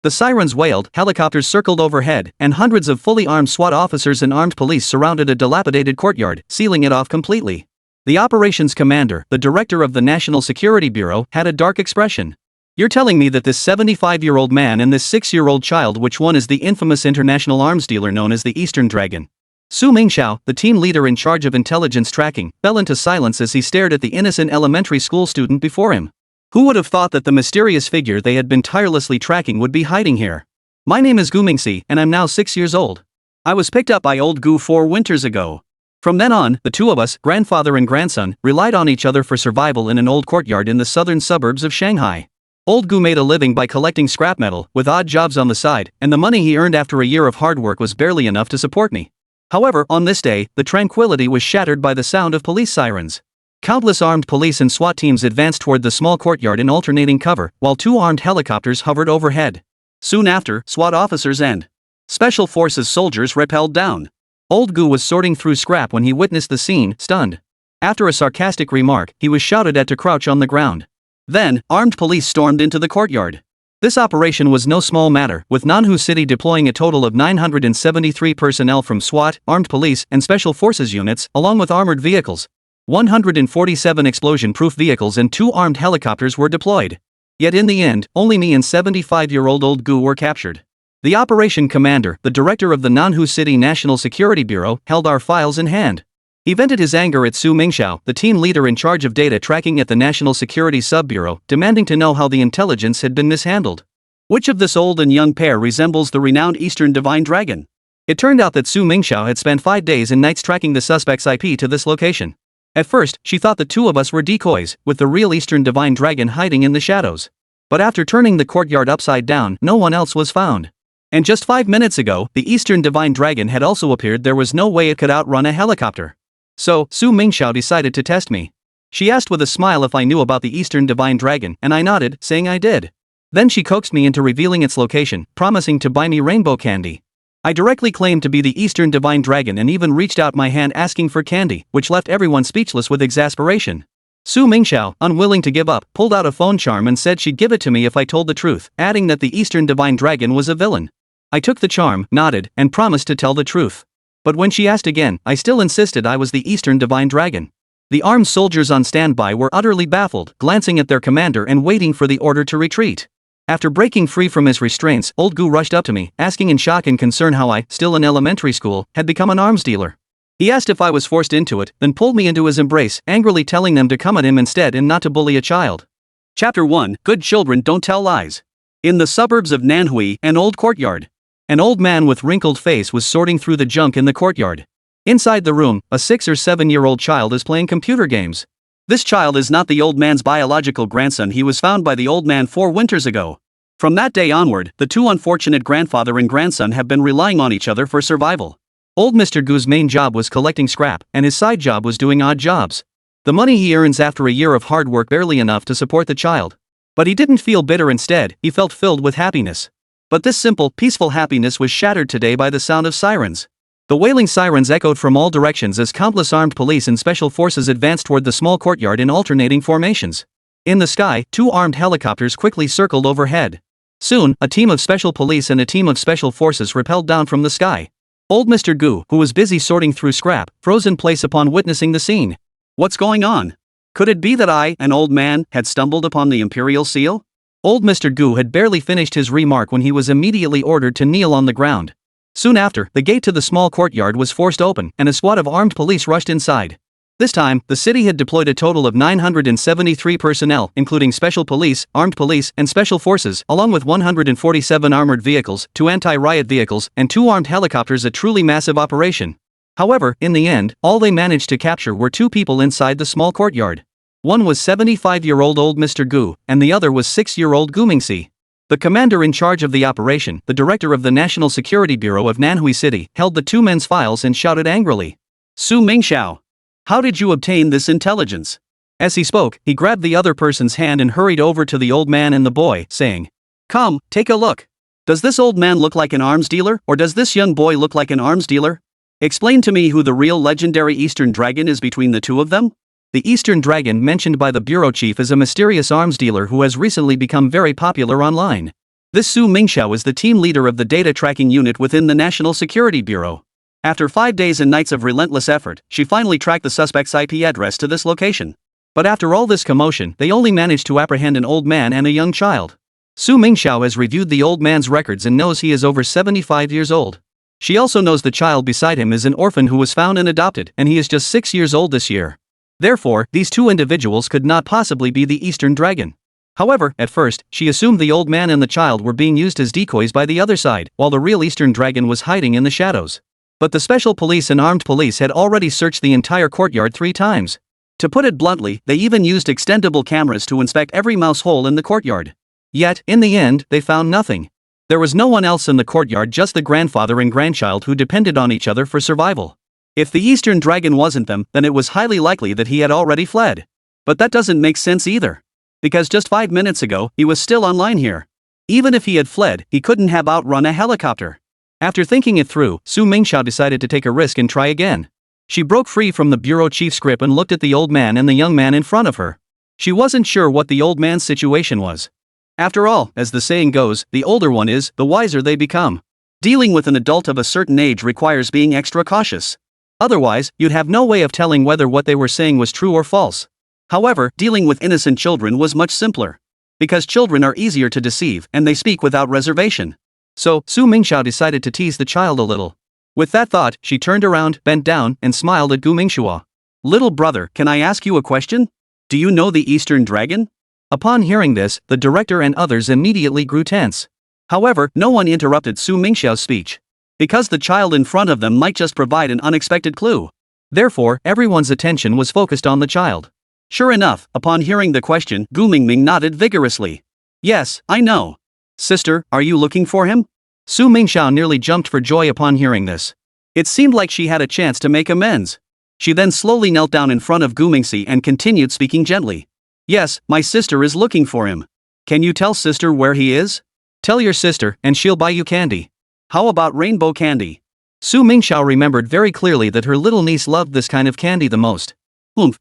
The sirens wailed, helicopters circled overhead, and hundreds of fully armed SWAT officers and armed police surrounded a dilapidated courtyard, sealing it off completely. The operations commander, the director of the National Security Bureau, had a dark expression. "You're telling me that this 75-year-old man and this 6-year-old child, which one is the infamous international arms dealer known as the Eastern Dragon?" Su Mingxiao, the team leader in charge of intelligence tracking, fell into silence as he stared at the innocent elementary school student before him. Who would have thought that the mysterious figure they had been tirelessly tracking would be hiding here? "My name is Gu Mingxi, and I'm now 6 years old. I was picked up by old Gu 4 winters ago. From then on, the two of us, grandfather and grandson, relied on each other for survival in an old courtyard in the southern suburbs of Shanghai. Old Gu made a living by collecting scrap metal, with odd jobs on the side, and the money he earned after a year of hard work was barely enough to support me. However, on this day, the tranquility was shattered by the sound of police sirens. Countless armed police and SWAT teams advanced toward the small courtyard in alternating cover, while 2 armed helicopters hovered overhead. Soon after, SWAT officers and Special Forces soldiers rappelled down. Old Gu was sorting through scrap when he witnessed the scene, stunned. After a sarcastic remark, he was shouted at to crouch on the ground. Then, armed police stormed into the courtyard. This operation was no small matter, with Nanhu City deploying a total of 973 personnel from SWAT, armed police, and Special Forces units, along with armored vehicles. 147 explosion-proof vehicles and 2 armed helicopters were deployed. Yet in the end, only me and 75-year-old old Gu were captured. The operation commander, the director of the Nanhu City National Security Bureau, held our files in hand. He vented his anger at Su Mingxiao, the team leader in charge of data tracking at the National Security Sub-Bureau, demanding to know how the intelligence had been mishandled. Which of this old and young pair resembles the renowned Eastern Divine Dragon? It turned out that Su Mingxiao had spent 5 days and nights tracking the suspect's IP to this location. At first, she thought the 2 of us were decoys, with the real Eastern Divine Dragon hiding in the shadows. But after turning the courtyard upside down, no one else was found. And just 5 minutes ago, the Eastern Divine Dragon had also appeared. There was no way it could outrun a helicopter. So, Su Mingxiao decided to test me. She asked with a smile if I knew about the Eastern Divine Dragon, and I nodded, saying I did. Then she coaxed me into revealing its location, promising to buy me rainbow candy. I directly claimed to be the Eastern Divine Dragon and even reached out my hand asking for candy, which left everyone speechless with exasperation. Su Mingxiao, unwilling to give up, pulled out a phone charm and said she'd give it to me if I told the truth, adding that the Eastern Divine Dragon was a villain. I took the charm, nodded, and promised to tell the truth. But when she asked again, I still insisted I was the Eastern Divine Dragon. The armed soldiers on standby were utterly baffled, glancing at their commander and waiting for the order to retreat. After breaking free from his restraints, old Gu rushed up to me, asking in shock and concern how I, still in elementary school, had become an arms dealer. He asked if I was forced into it, then pulled me into his embrace, angrily telling them to come at him instead and not to bully a child. Chapter 1: Good Children Don't Tell Lies. In the suburbs of Nanhui, an old courtyard. An old man with wrinkled face was sorting through the junk in the courtyard. Inside the room, a 6 or 7-year-old child is playing computer games. This child is not the old man's biological grandson. He was found by the old man 4 winters ago. From that day onward, the 2 unfortunate grandfather and grandson have been relying on each other for survival. Old Mr. Gu's main job was collecting scrap, and his side job was doing odd jobs. The money he earns after a year of hard work barely enough to support the child. But he didn't feel bitter. Instead, he felt filled with happiness. But this simple, peaceful happiness was shattered today by the sound of sirens. The wailing sirens echoed from all directions as countless armed police and special forces advanced toward the small courtyard in alternating formations. In the sky, 2 armed helicopters quickly circled overhead. Soon, a team of special police and a team of special forces rappelled down from the sky. Old Mr. Gu, who was busy sorting through scrap, froze in place upon witnessing the scene. What's going on? Could it be that I, an old man, had stumbled upon the imperial seal? Old Mr. Gu had barely finished his remark when he was immediately ordered to kneel on the ground. Soon after, the gate to the small courtyard was forced open, and a squad of armed police rushed inside. This time, the city had deployed a total of 973 personnel, including special police, armed police, and special forces, along with 147 armored vehicles, 2 anti-riot vehicles, and 2 armed helicopters. A truly massive operation. However, in the end, all they managed to capture were 2 people inside the small courtyard. One was 75-year-old old Mr. Gu, and the other was 6-year-old Gu Mingxi. The commander in charge of the operation, the director of the National Security Bureau of Nanhui City, held the 2 men's files and shouted angrily, "Su Mingxiao, how did you obtain this intelligence?" As he spoke, he grabbed the other person's hand and hurried over to the old man and the boy, saying, "Come, take a look. Does this old man look like an arms dealer, or does this young boy look like an arms dealer? Explain to me who the real legendary Eastern Dragon is between the 2 of them?" The Eastern Dragon mentioned by the bureau chief is a mysterious arms dealer who has recently become very popular online. This Su Mingxiao is the team leader of the data tracking unit within the National Security Bureau. After 5 days and nights of relentless effort, she finally tracked the suspect's IP address to this location. But after all this commotion, they only managed to apprehend an old man and a young child. Su Mingxiao has reviewed the old man's records and knows he is over 75 years old. She also knows the child beside him is an orphan who was found and adopted, and he is just 6 years old this year. Therefore, these two individuals could not possibly be the Eastern Dragon. However, at first, she assumed the old man and the child were being used as decoys by the other side, while the real Eastern Dragon was hiding in the shadows. But the special police and armed police had already searched the entire courtyard 3 times. To put it bluntly, they even used extendable cameras to inspect every mouse hole in the courtyard. Yet, in the end, they found nothing. There was no one else in the courtyard, just the grandfather and grandchild who depended on each other for survival. If the Eastern Dragon wasn't them, then it was highly likely that he had already fled. But that doesn't make sense either. Because just 5 minutes ago, he was still online here. Even if he had fled, he couldn't have outrun a helicopter. After thinking it through, Su Mingxiao decided to take a risk and try again. She broke free from the bureau chief's grip and looked at the old man and the young man in front of her. She wasn't sure what the old man's situation was. After all, as the saying goes, the older one is, the wiser they become. Dealing with an adult of a certain age requires being extra cautious. Otherwise, you'd have no way of telling whether what they were saying was true or false. However, dealing with innocent children was much simpler. Because children are easier to deceive and they speak without reservation. So, Su Mingxiao decided to tease the child a little. With that thought, she turned around, bent down, and smiled at Gu Mingxua. "Little brother, can I ask you a question? Do you know the Eastern Dragon?" Upon hearing this, the director and others immediately grew tense. However, no one interrupted Su Mingxiao's speech. Because the child in front of them might just provide an unexpected clue. Therefore, everyone's attention was focused on the child. Sure enough, upon hearing the question, Gu Mingming nodded vigorously. "Yes, I know. Sister, are you looking for him?" Su Mingxiao nearly jumped for joy upon hearing this. It seemed like she had a chance to make amends. She then slowly knelt down in front of Gu Mingxi and continued speaking gently. "Yes, my sister is looking for him. Can you tell sister where he is? Tell your sister, and she'll buy you candy. How about rainbow candy?" Su Mingxiao remembered very clearly that her little niece loved this kind of candy the most.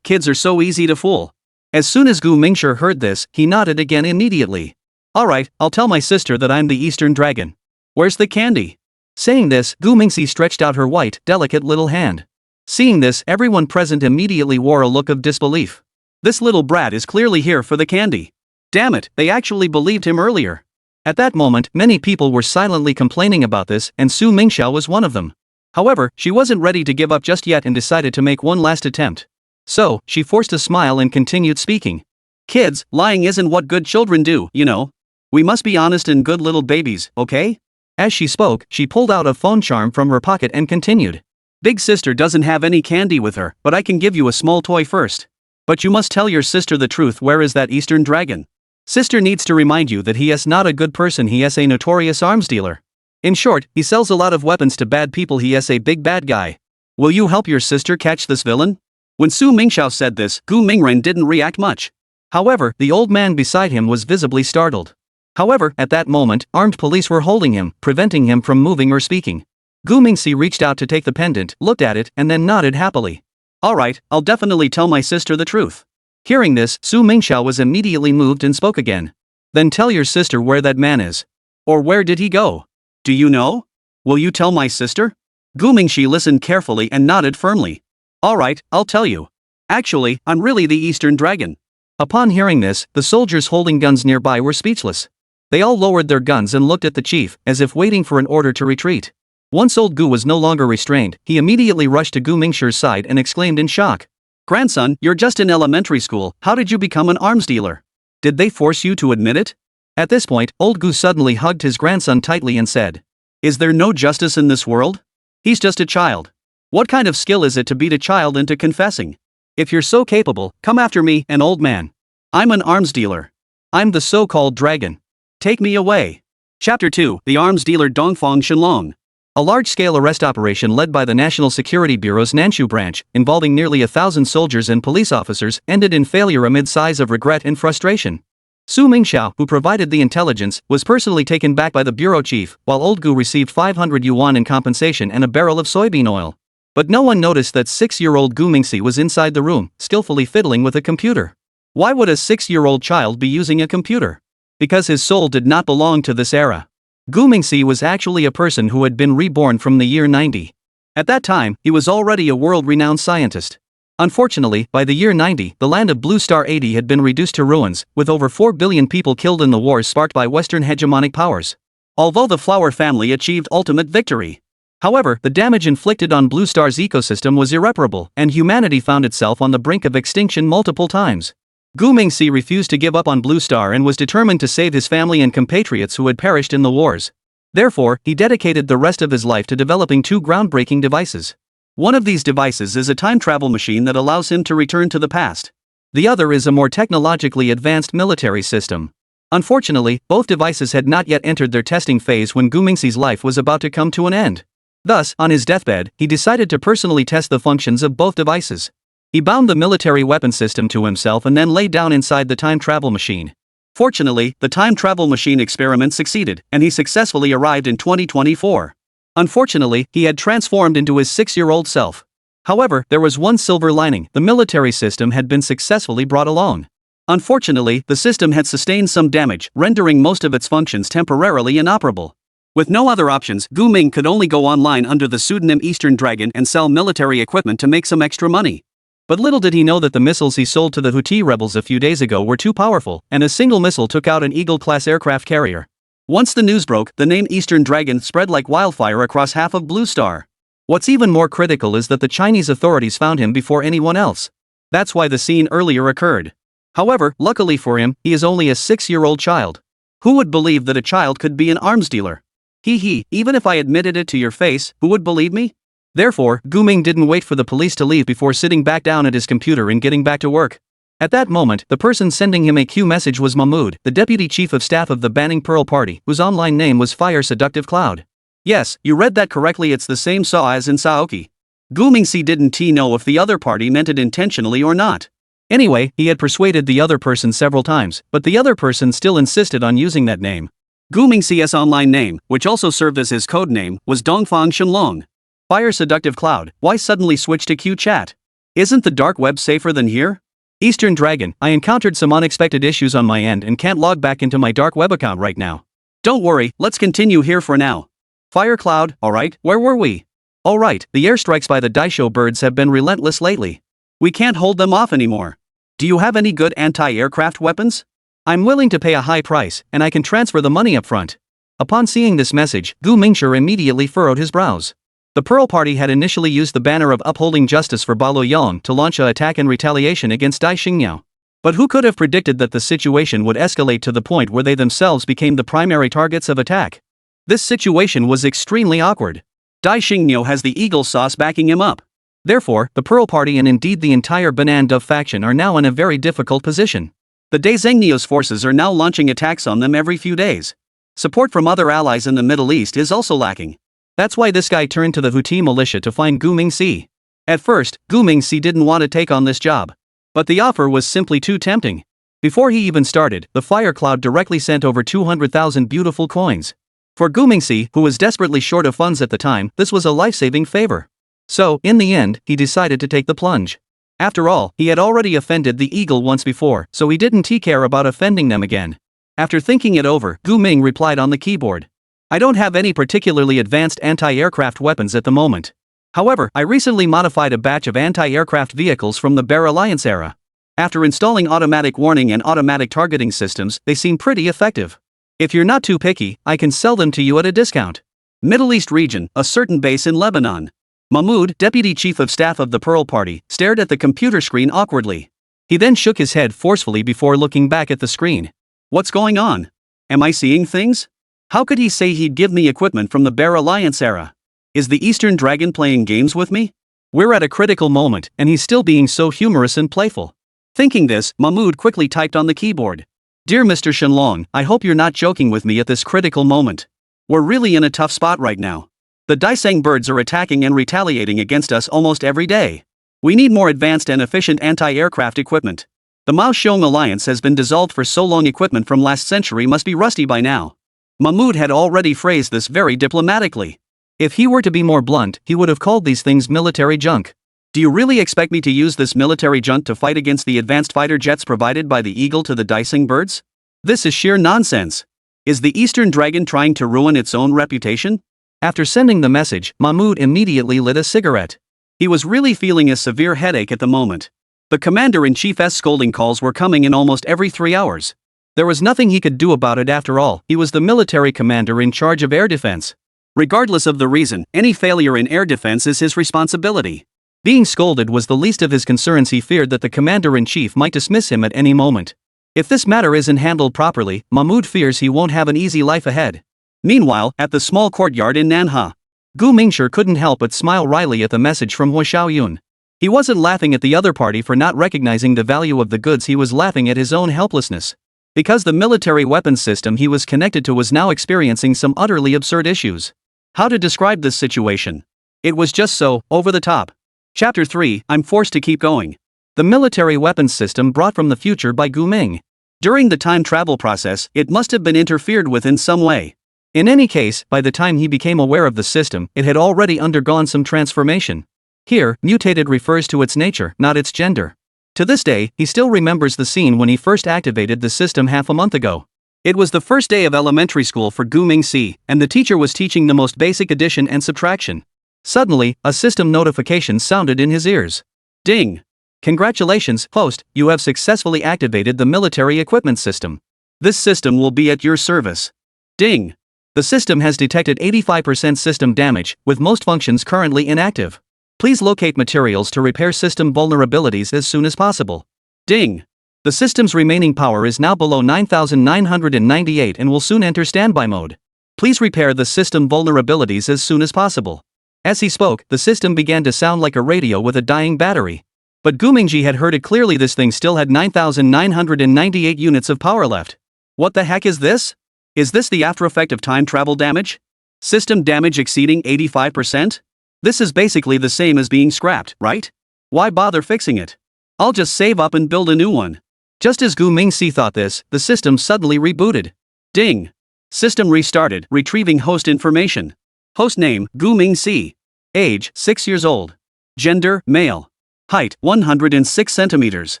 Kids are so easy to fool. As soon as Gu Mingxi heard this, he nodded again immediately. "Alright, I'll tell my sister that I'm the Eastern Dragon. Where's the candy?" Saying this, Gu Mingxi stretched out her white, delicate little hand. Seeing this, everyone present immediately wore a look of disbelief. This little brat is clearly here for the candy. Damn it, they actually believed him earlier. At that moment, many people were silently complaining about this, and Su Mingxiao was one of them. However, she wasn't ready to give up just yet and decided to make one last attempt. So, she forced a smile and continued speaking. "Kids, lying isn't what good children do, you know. We must be honest and good little babies, okay?" As she spoke, she pulled out a phone charm from her pocket and continued. "Big sister doesn't have any candy with her, but I can give you a small toy first. But you must tell your sister the truth. Where is that Eastern Dragon? Sister needs to remind you that he is not a good person, he is a notorious arms dealer. In short, he sells a lot of weapons to bad people, he is a big bad guy. Will you help your sister catch this villain?" When Su Mingxiao said this, Gu Mingren didn't react much. However, the old man beside him was visibly startled. However, at that moment, armed police were holding him, preventing him from moving or speaking. Gu Mingxi reached out to take the pendant, looked at it, and then nodded happily. "Alright, I'll definitely tell my sister the truth." Hearing this, Su Mingxiao was immediately moved and spoke again. "Then tell your sister where that man is. Or where did he go? Do you know? Will you tell my sister?" Gu Mingxi listened carefully and nodded firmly. "Alright, I'll tell you. Actually, I'm really the Eastern Dragon." Upon hearing this, the soldiers holding guns nearby were speechless. They all lowered their guns and looked at the chief, as if waiting for an order to retreat. Once old Gu was no longer restrained, he immediately rushed to Gu Mingxi's side and exclaimed in shock. "Grandson, you're just in elementary school, how did you become an arms dealer? Did they force you to admit it?" At this point, old Gu suddenly hugged his grandson tightly and said, "Is there no justice in this world? He's just a child. What kind of skill is it to beat a child into confessing? If you're so capable, come after me, an old man. I'm an arms dealer. I'm the so-called dragon. Take me away." Chapter 2, The Arms Dealer Dongfang Shenlong. A large-scale arrest operation led by the National Security Bureau's Nanshu branch, involving nearly 1,000 soldiers and police officers, ended in failure amid sighs of regret and frustration. Su Mingxiao, who provided the intelligence, was personally taken back by the bureau chief, while old Gu received 500 yuan in compensation and a barrel of soybean oil. But no one noticed that 6-year-old Gu Mingxi was inside the room, skillfully fiddling with a computer. Why would a 6-year-old child be using a computer? because his soul did not belong to this era. Gu Mingxi was actually a person who had been reborn from the year 90. At that time, he was already a world-renowned scientist. Unfortunately, by the year 90, the land of Blue Star 80 had been reduced to ruins, with over 4 billion people killed in the wars sparked by Western hegemonic powers. Although the Flower family achieved ultimate victory. However, the damage inflicted on Blue Star's ecosystem was irreparable, and humanity found itself on the brink of extinction multiple times. Gu Mingxi refused to give up on Blue Star and was determined to save his family and compatriots who had perished in the wars. Therefore, he dedicated the rest of his life to developing two groundbreaking devices. One of these devices is a time travel machine that allows him to return to the past. The other is a more technologically advanced military system. Unfortunately, both devices had not yet entered their testing phase when Gu Mingxi's life was about to come to an end. Thus, on his deathbed, he decided to personally test the functions of both devices. He bound the military weapon system to himself and then lay down inside the time travel machine. Fortunately, the time travel machine experiment succeeded, and he successfully arrived in 2024. Unfortunately, he had transformed into his 6-year-old self. However, there was one silver lining: the military system had been successfully brought along. Unfortunately, the system had sustained some damage, rendering most of its functions temporarily inoperable. With no other options, Gu Ming could only go online under the pseudonym Eastern Dragon and sell military equipment to make some extra money. But little did he know that the missiles he sold to the Houthi rebels a few days ago were too powerful, and a single missile took out an Eagle-class aircraft carrier. Once the news broke, the name Eastern Dragon spread like wildfire across half of Blue Star. What's even more critical is that the Chinese authorities found him before anyone else. That's why the scene earlier occurred. However, luckily for him, he is only a 6-year-old child. Who would believe that a child could be an arms dealer? Even if I admitted it to your face, who would believe me? Therefore, Gu Ming didn't wait for the police to leave before sitting back down at his computer and getting back to work. At that moment, the person sending him a Q message was Mahmoud, the deputy chief of staff of the Banning Pearl Party, whose online name was Fire Seductive Cloud. Yes, you read that correctly, it's the same Sa as in Saoki. Gu Mingxi didn't know if the other party meant it intentionally or not. Anyway, he had persuaded the other person several times, but the other person still insisted on using that name. Gu Mingxi's online name, which also served as his code name, was Dongfang Shenlong. Fire Seductive Cloud, why suddenly switch to Q chat? Isn't the dark web safer than here? Eastern Dragon, I encountered some unexpected issues on my end and can't log back into my dark web account right now. Don't worry, let's continue here for now. Fire Cloud, alright, where were we? Alright, the airstrikes by the Daisho birds have been relentless lately. We can't hold them off anymore. Do you have any good anti-aircraft weapons? I'm willing to pay a high price, and I can transfer the money up front. Upon seeing this message, Gu Mingxi immediately furrowed his brows. The Pearl Party had initially used the banner of upholding justice for Ba Luoyang to launch an attack in retaliation against Dai Xingniao. But who could have predicted that the situation would escalate to the point where they themselves became the primary targets of attack? This situation was extremely awkward. Dai Xingniao has the Eagle sauce backing him up. Therefore, the Pearl Party and indeed the entire Banan Dove faction are now in a very difficult position. The Dai Xingniao's forces are now launching attacks on them every few days. Support from other allies in the Middle East is also lacking. That's why this guy turned to the Houthi militia to find Gu Mingxi. At first, Gu Mingxi didn't want to take on this job. But the offer was simply too tempting. Before he even started, the Fire Cloud directly sent over 200,000 beautiful coins. For Gu Mingxi, who was desperately short of funds at the time, this was a life-saving favor. So, in the end, he decided to take the plunge. After all, he had already offended the Eagle once before, so he didn't care about offending them again. After thinking it over, Gu Ming replied on the keyboard. I don't have any particularly advanced anti-aircraft weapons at the moment. However, I recently modified a batch of anti-aircraft vehicles from the Bear Alliance era. After installing automatic warning and automatic targeting systems, they seem pretty effective. If you're not too picky, I can sell them to you at a discount. Middle East region, a certain base in Lebanon. Mahmoud, deputy chief of staff of the Pearl Party, stared at the computer screen awkwardly. He then shook his head forcefully before looking back at the screen. What's going on? Am I seeing things? How could he say he'd give me equipment from the Bear Alliance era? Is the Eastern Dragon playing games with me? We're at a critical moment, and he's still being so humorous and playful. Thinking this, Mahmoud quickly typed on the keyboard. Dear Mr. Shenlong, I hope you're not joking with me at this critical moment. We're really in a tough spot right now. The Daisang birds are attacking and retaliating against us almost every day. We need more advanced and efficient anti-aircraft equipment. The Mao Xiong Alliance has been dissolved for so long, equipment from last century must be rusty by now. Mahmoud had already phrased this very diplomatically. If he were to be more blunt, he would have called these things military junk. Do you really expect me to use this military junk to fight against the advanced fighter jets provided by the Eagle to the Daisang birds? This is sheer nonsense. Is the Eastern Dragon trying to ruin its own reputation? After sending the message, Mahmoud immediately lit a cigarette. He was really feeling a severe headache at the moment. The commander-in-chief's scolding calls were coming in almost every 3 hours. There was nothing he could do about it after all, he was the military commander in charge of air defense. Regardless of the reason, any failure in air defense is his responsibility. Being scolded was the least of his concerns. He feared that the commander-in-chief might dismiss him at any moment. If this matter isn't handled properly, Mahmoud fears he won't have an easy life ahead. Meanwhile, at the small courtyard in Nanha, Gu Mingshi couldn't help but smile wryly at the message from Hua Xiaoyun. He wasn't laughing at the other party for not recognizing the value of the goods, he was laughing at his own helplessness. Because the military weapons system he was connected to was now experiencing some utterly absurd issues. How to describe this situation? It was just so, over the top. Chapter 3, I'm forced to keep going. The military weapons system brought from the future by Gu Ming. During the time travel process, it must have been interfered with in some way. In any case, by the time he became aware of the system, it had already undergone some transformation. Here, mutated refers to its nature, not its gender. To this day, he still remembers the scene when he first activated the system half a month ago. It was the first day of elementary school for Gu Mingshi, and the teacher was teaching the most basic addition and subtraction. Suddenly, a system notification sounded in his ears. Ding! Congratulations, host, you have successfully activated the military equipment system. This system will be at your service. Ding! The system has detected 85% system damage, with most functions currently inactive. Please locate materials to repair system vulnerabilities as soon as possible. Ding! The system's remaining power is now below 9,998 and will soon enter standby mode. Please repair the system vulnerabilities as soon as possible. As he spoke, the system began to sound like a radio with a dying battery. But Gu Mingshi had heard it clearly. This thing still had 9,998 units of power left. What the heck is this? Is this the after effect of time travel damage? System damage exceeding 85%? This is basically the same as being scrapped, right? Why bother fixing it? I'll just save up and build a new one. Just as Gu Mingshi thought this, the system suddenly rebooted. Ding! System restarted, retrieving host information. Host name, Gu Mingshi. Age, 6 years old. Gender, male. Height, 106 centimeters.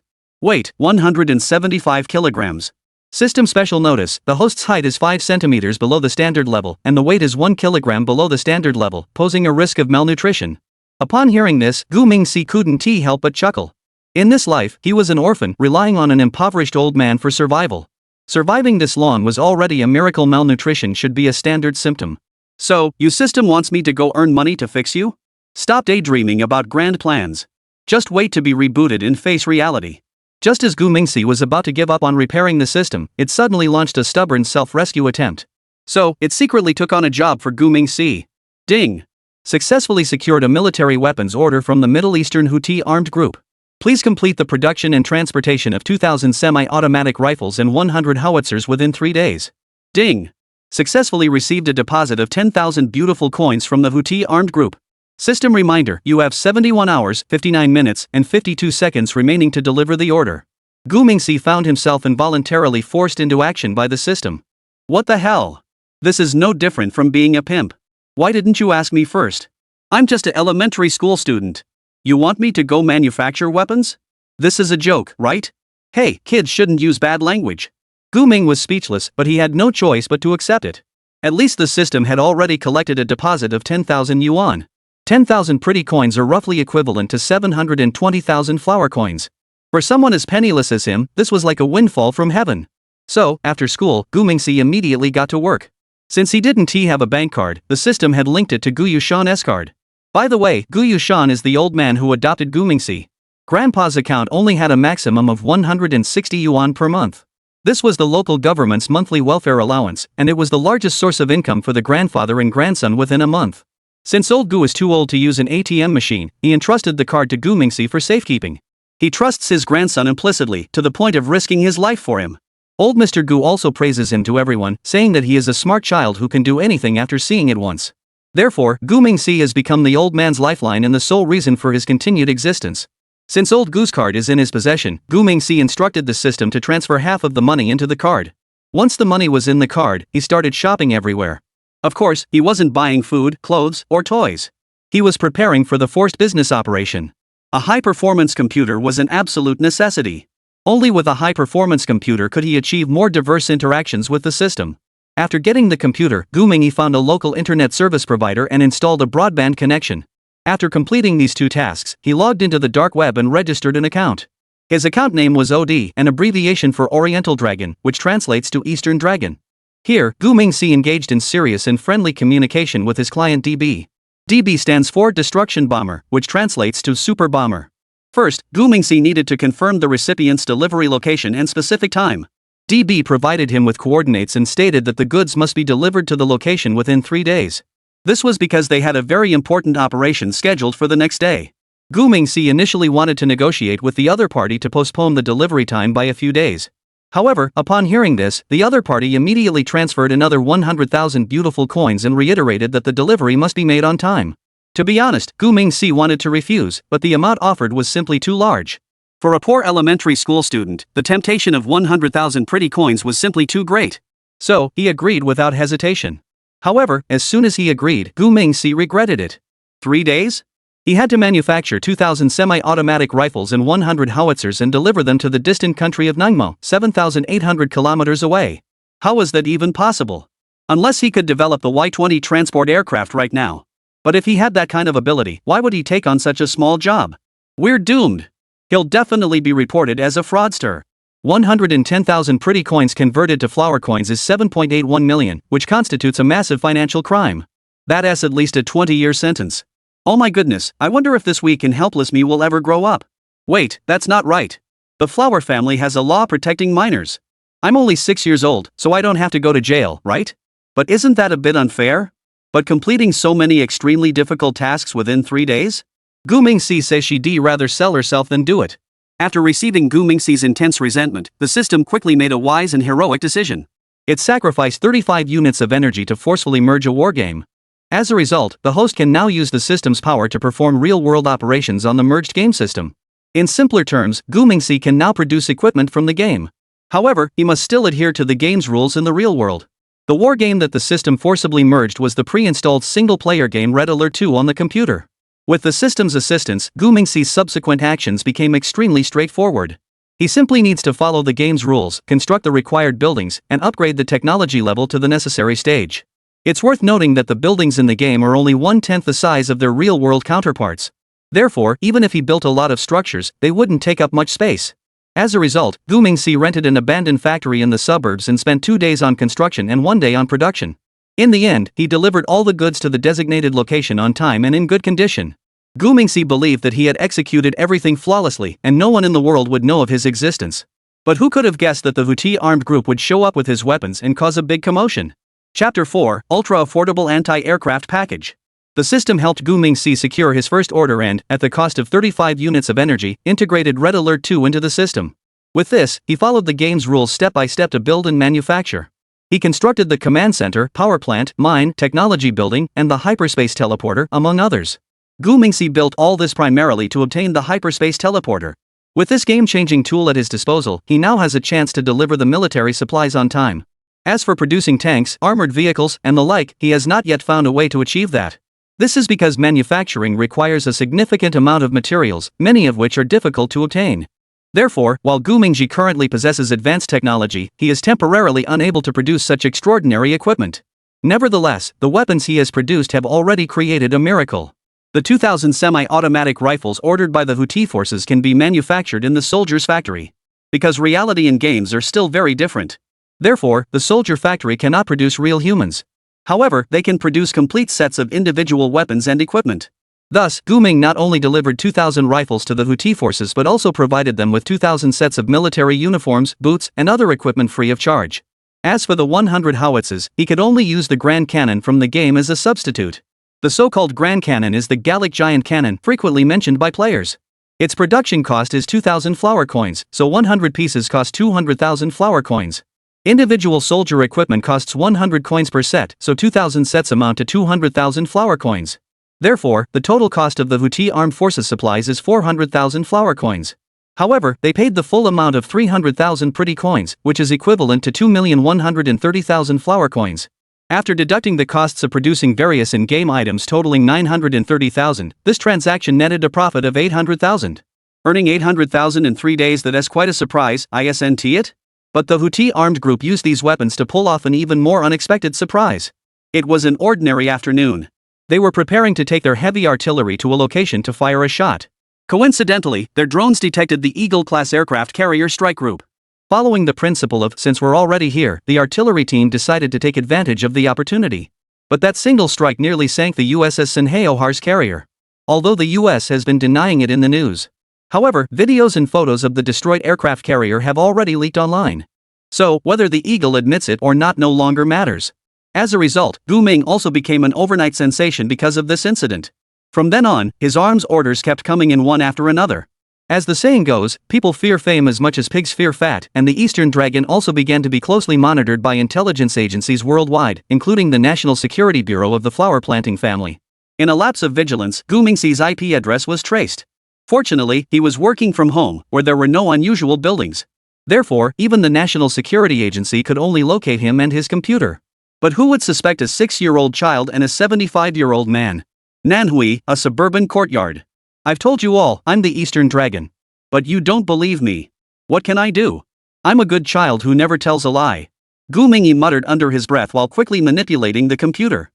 Weight, 175 kilograms. System special notice, the host's height is 5 centimeters below the standard level, and the weight is 1 kilogram below the standard level, posing a risk of malnutrition. Upon hearing this, Gu Mingshi couldn't help but chuckle. In this life, he was an orphan, relying on an impoverished old man for survival. Surviving this long was already a miracle. Malnutrition should be a standard symptom. So, your system wants me to go earn money to fix you? Stop daydreaming about grand plans. Just wait to be rebooted and face reality. Just as Gu Mingshi was about to give up on repairing the system, it suddenly launched a stubborn self-rescue attempt. So, it secretly took on a job for Gu Mingshi. Ding! Successfully secured a military weapons order from the Middle Eastern Houthi armed group. Please complete the production and transportation of 2,000 semi-automatic rifles and 100 howitzers within 3 days. Ding! Successfully received a deposit of 10,000 beautiful coins from the Houthi armed group. System reminder, you have 71 hours, 59 minutes, and 52 seconds remaining to deliver the order. Gu Mingshi found himself involuntarily forced into action by the system. What the hell? This is no different from being a pimp. Why didn't you ask me first? I'm just an elementary school student. You want me to go manufacture weapons? This is a joke, right? Hey, kids shouldn't use bad language. Gu Ming was speechless, but he had no choice but to accept it. At least the system had already collected a deposit of 10,000 yuan. 10,000 pretty coins are roughly equivalent to 720,000 flower coins. For someone as penniless as him, this was like a windfall from heaven. So, after school, Gu Mingshi immediately got to work. Since he didn't have a bank card, the system had linked it to Gu Yushan's card. By the way, Gu Yushan is the old man who adopted Gu Mingshi. Grandpa's account only had a maximum of 160 yuan per month. This was the local government's monthly welfare allowance, and it was the largest source of income for the grandfather and grandson within a month. Since old Gu is too old to use an ATM machine, he entrusted the card to Gu Mingshi for safekeeping. He trusts his grandson implicitly, to the point of risking his life for him. Old Mr. Gu also praises him to everyone, saying that he is a smart child who can do anything after seeing it once. Therefore, Gu Mingshi has become the old man's lifeline and the sole reason for his continued existence. Since old Gu's card is in his possession, Gu Mingshi instructed the system to transfer half of the money into the card. Once the money was in the card, he started shopping everywhere. Of course, he wasn't buying food, clothes, or toys. He was preparing for the forced business operation. A high-performance computer was an absolute necessity. Only with a high-performance computer could he achieve more diverse interactions with the system. After getting the computer, Gu Mingyi found a local internet service provider and installed a broadband connection. After completing these two tasks, he logged into the dark web and registered an account. His account name was OD, an abbreviation for Oriental Dragon, which translates to Eastern Dragon. Here, Gu Mingyi engaged in serious and friendly communication with his client DB. DB stands for Destruction Bomber, which translates to Super Bomber. First, Gu Mingyi needed to confirm the recipient's delivery location and specific time. DB provided him with coordinates and stated that the goods must be delivered to the location within 3 days. This was because they had a very important operation scheduled for the next day. Gu Mingyi initially wanted to negotiate with the other party to postpone the delivery time by a few days. However, upon hearing this, the other party immediately transferred another 100,000 beautiful coins and reiterated that the delivery must be made on time. To be honest, Gu Mingyi wanted to refuse, but the amount offered was simply too large. For a poor elementary school student, the temptation of 100,000 pretty coins was simply too great. So, he agreed without hesitation. However, as soon as he agreed, Gu Mingyi regretted it. 3 days? He had to manufacture 2,000 semi-automatic rifles and 100 howitzers and deliver them to the distant country of Ningmo, 7,800 kilometers away. How was that even possible? Unless he could develop the Y-20 transport aircraft right now. But if he had that kind of ability, why would he take on such a small job? We're doomed. He'll definitely be reported as a fraudster. 110,000 pretty coins converted to flower coins is 7.81 million, which constitutes a massive financial crime. That's at least a 20-year sentence. Oh my goodness, I wonder if this weak and helpless me will ever grow up. Wait, that's not right. The Flower family has a law protecting minors. I'm only 6 years old, so I don't have to go to jail, right? But isn't that a bit unfair? But completing so many extremely difficult tasks within 3 days? Gu Mingyi says she'd rather sell herself than do it. After receiving Gu Mingyi's intense resentment, the system quickly made a wise and heroic decision. It sacrificed 35 units of energy to forcefully merge a wargame. As a result, the host can now use the system's power to perform real-world operations on the merged game system. In simpler terms, Gu Mingyi can now produce equipment from the game. However, he must still adhere to the game's rules in the real world. The wargame that the system forcibly merged was the pre-installed single-player game Red Alert 2 on the computer. With the system's assistance, Gu Mingyi's subsequent actions became extremely straightforward. He simply needs to follow the game's rules, construct the required buildings, and upgrade the technology level to the necessary stage. It's worth noting that the buildings in the game are only 1/10 the size of their real-world counterparts. Therefore, even if he built a lot of structures, they wouldn't take up much space. As a result, Gu Mingyi rented an abandoned factory in the suburbs and spent 2 days on construction and 1 day on production. In the end, he delivered all the goods to the designated location on time and in good condition. Gu Mingyi believed that he had executed everything flawlessly and no one in the world would know of his existence. But who could have guessed that the Huti armed group would show up with his weapons and cause a big commotion? Chapter 4, Ultra-Affordable Anti-Aircraft Package. The system helped Gu Mingyi secure his first order and, at the cost of 35 units of energy, integrated Red Alert 2 into the system. With this, he followed the game's rules step by step to build and manufacture. He constructed the command center, power plant, mine, technology building, and the hyperspace teleporter, among others. Gu Mingyi built all this primarily to obtain the hyperspace teleporter. With this game-changing tool at his disposal, he now has a chance to deliver the military supplies on time. As for producing tanks, armored vehicles, and the like, he has not yet found a way to achieve that. This is because manufacturing requires a significant amount of materials, many of which are difficult to obtain. Therefore, while Gu Mingyi currently possesses advanced technology, he is temporarily unable to produce such extraordinary equipment. Nevertheless, the weapons he has produced have already created a miracle. The 2,000 semi-automatic rifles ordered by the Huti forces can be manufactured in the soldier's factory. Because reality and games are still very different. Therefore, the soldier factory cannot produce real humans. However, they can produce complete sets of individual weapons and equipment. Thus, Gu Mingyi not only delivered 2,000 rifles to the Huti forces but also provided them with 2,000 sets of military uniforms, boots, and other equipment free of charge. As for the 100 howitzers, he could only use the Grand Cannon from the game as a substitute. The so-called Grand Cannon is the Gallic Giant Cannon frequently mentioned by players. Its production cost is 2,000 flower coins, so 100 pieces cost 200,000 flower coins. Individual soldier equipment costs 100 coins per set, so 2,000 sets amount to 200,000 flower coins. Therefore, the total cost of the Huti armed forces supplies is 400,000 flower coins. However, they paid the full amount of 300,000 pretty coins, which is equivalent to 2,130,000 flower coins. After deducting the costs of producing various in-game items totaling 930,000, this transaction netted a profit of 800,000. Earning 800,000 in 3 days, that's quite a surprise, isn't it? But the Houthi armed group used these weapons to pull off an even more unexpected surprise. It was an ordinary afternoon. They were preparing to take their heavy artillery to a location to fire a shot. Coincidentally, their drones detected the Eagle-class aircraft carrier strike group. Following the principle of, since we're already here, the artillery team decided to take advantage of the opportunity. But that single strike nearly sank the USS Senhaohar's carrier. Although the US has been denying it in the news. However, videos and photos of the destroyed aircraft carrier have already leaked online. So, whether the Eagle admits it or not no longer matters. As a result, Gu Ming also became an overnight sensation because of this incident. From then on, his arms orders kept coming in one after another. As the saying goes, people fear fame as much as pigs fear fat, and the Eastern Dragon also began to be closely monitored by intelligence agencies worldwide, including the National Security Bureau of the flower planting family. In a lapse of vigilance, Gu Mingxi's IP address was traced. Fortunately, he was working from home, where there were no unusual buildings. Therefore, even the National Security Agency could only locate him and his computer. But who would suspect a 6-year-old child and a 75-year-old man? Nanhui, a suburban courtyard. I've told you all, I'm the Eastern Dragon. But you don't believe me. What can I do? I'm a good child who never tells a lie. Gu Mingyi muttered under his breath while quickly manipulating the computer.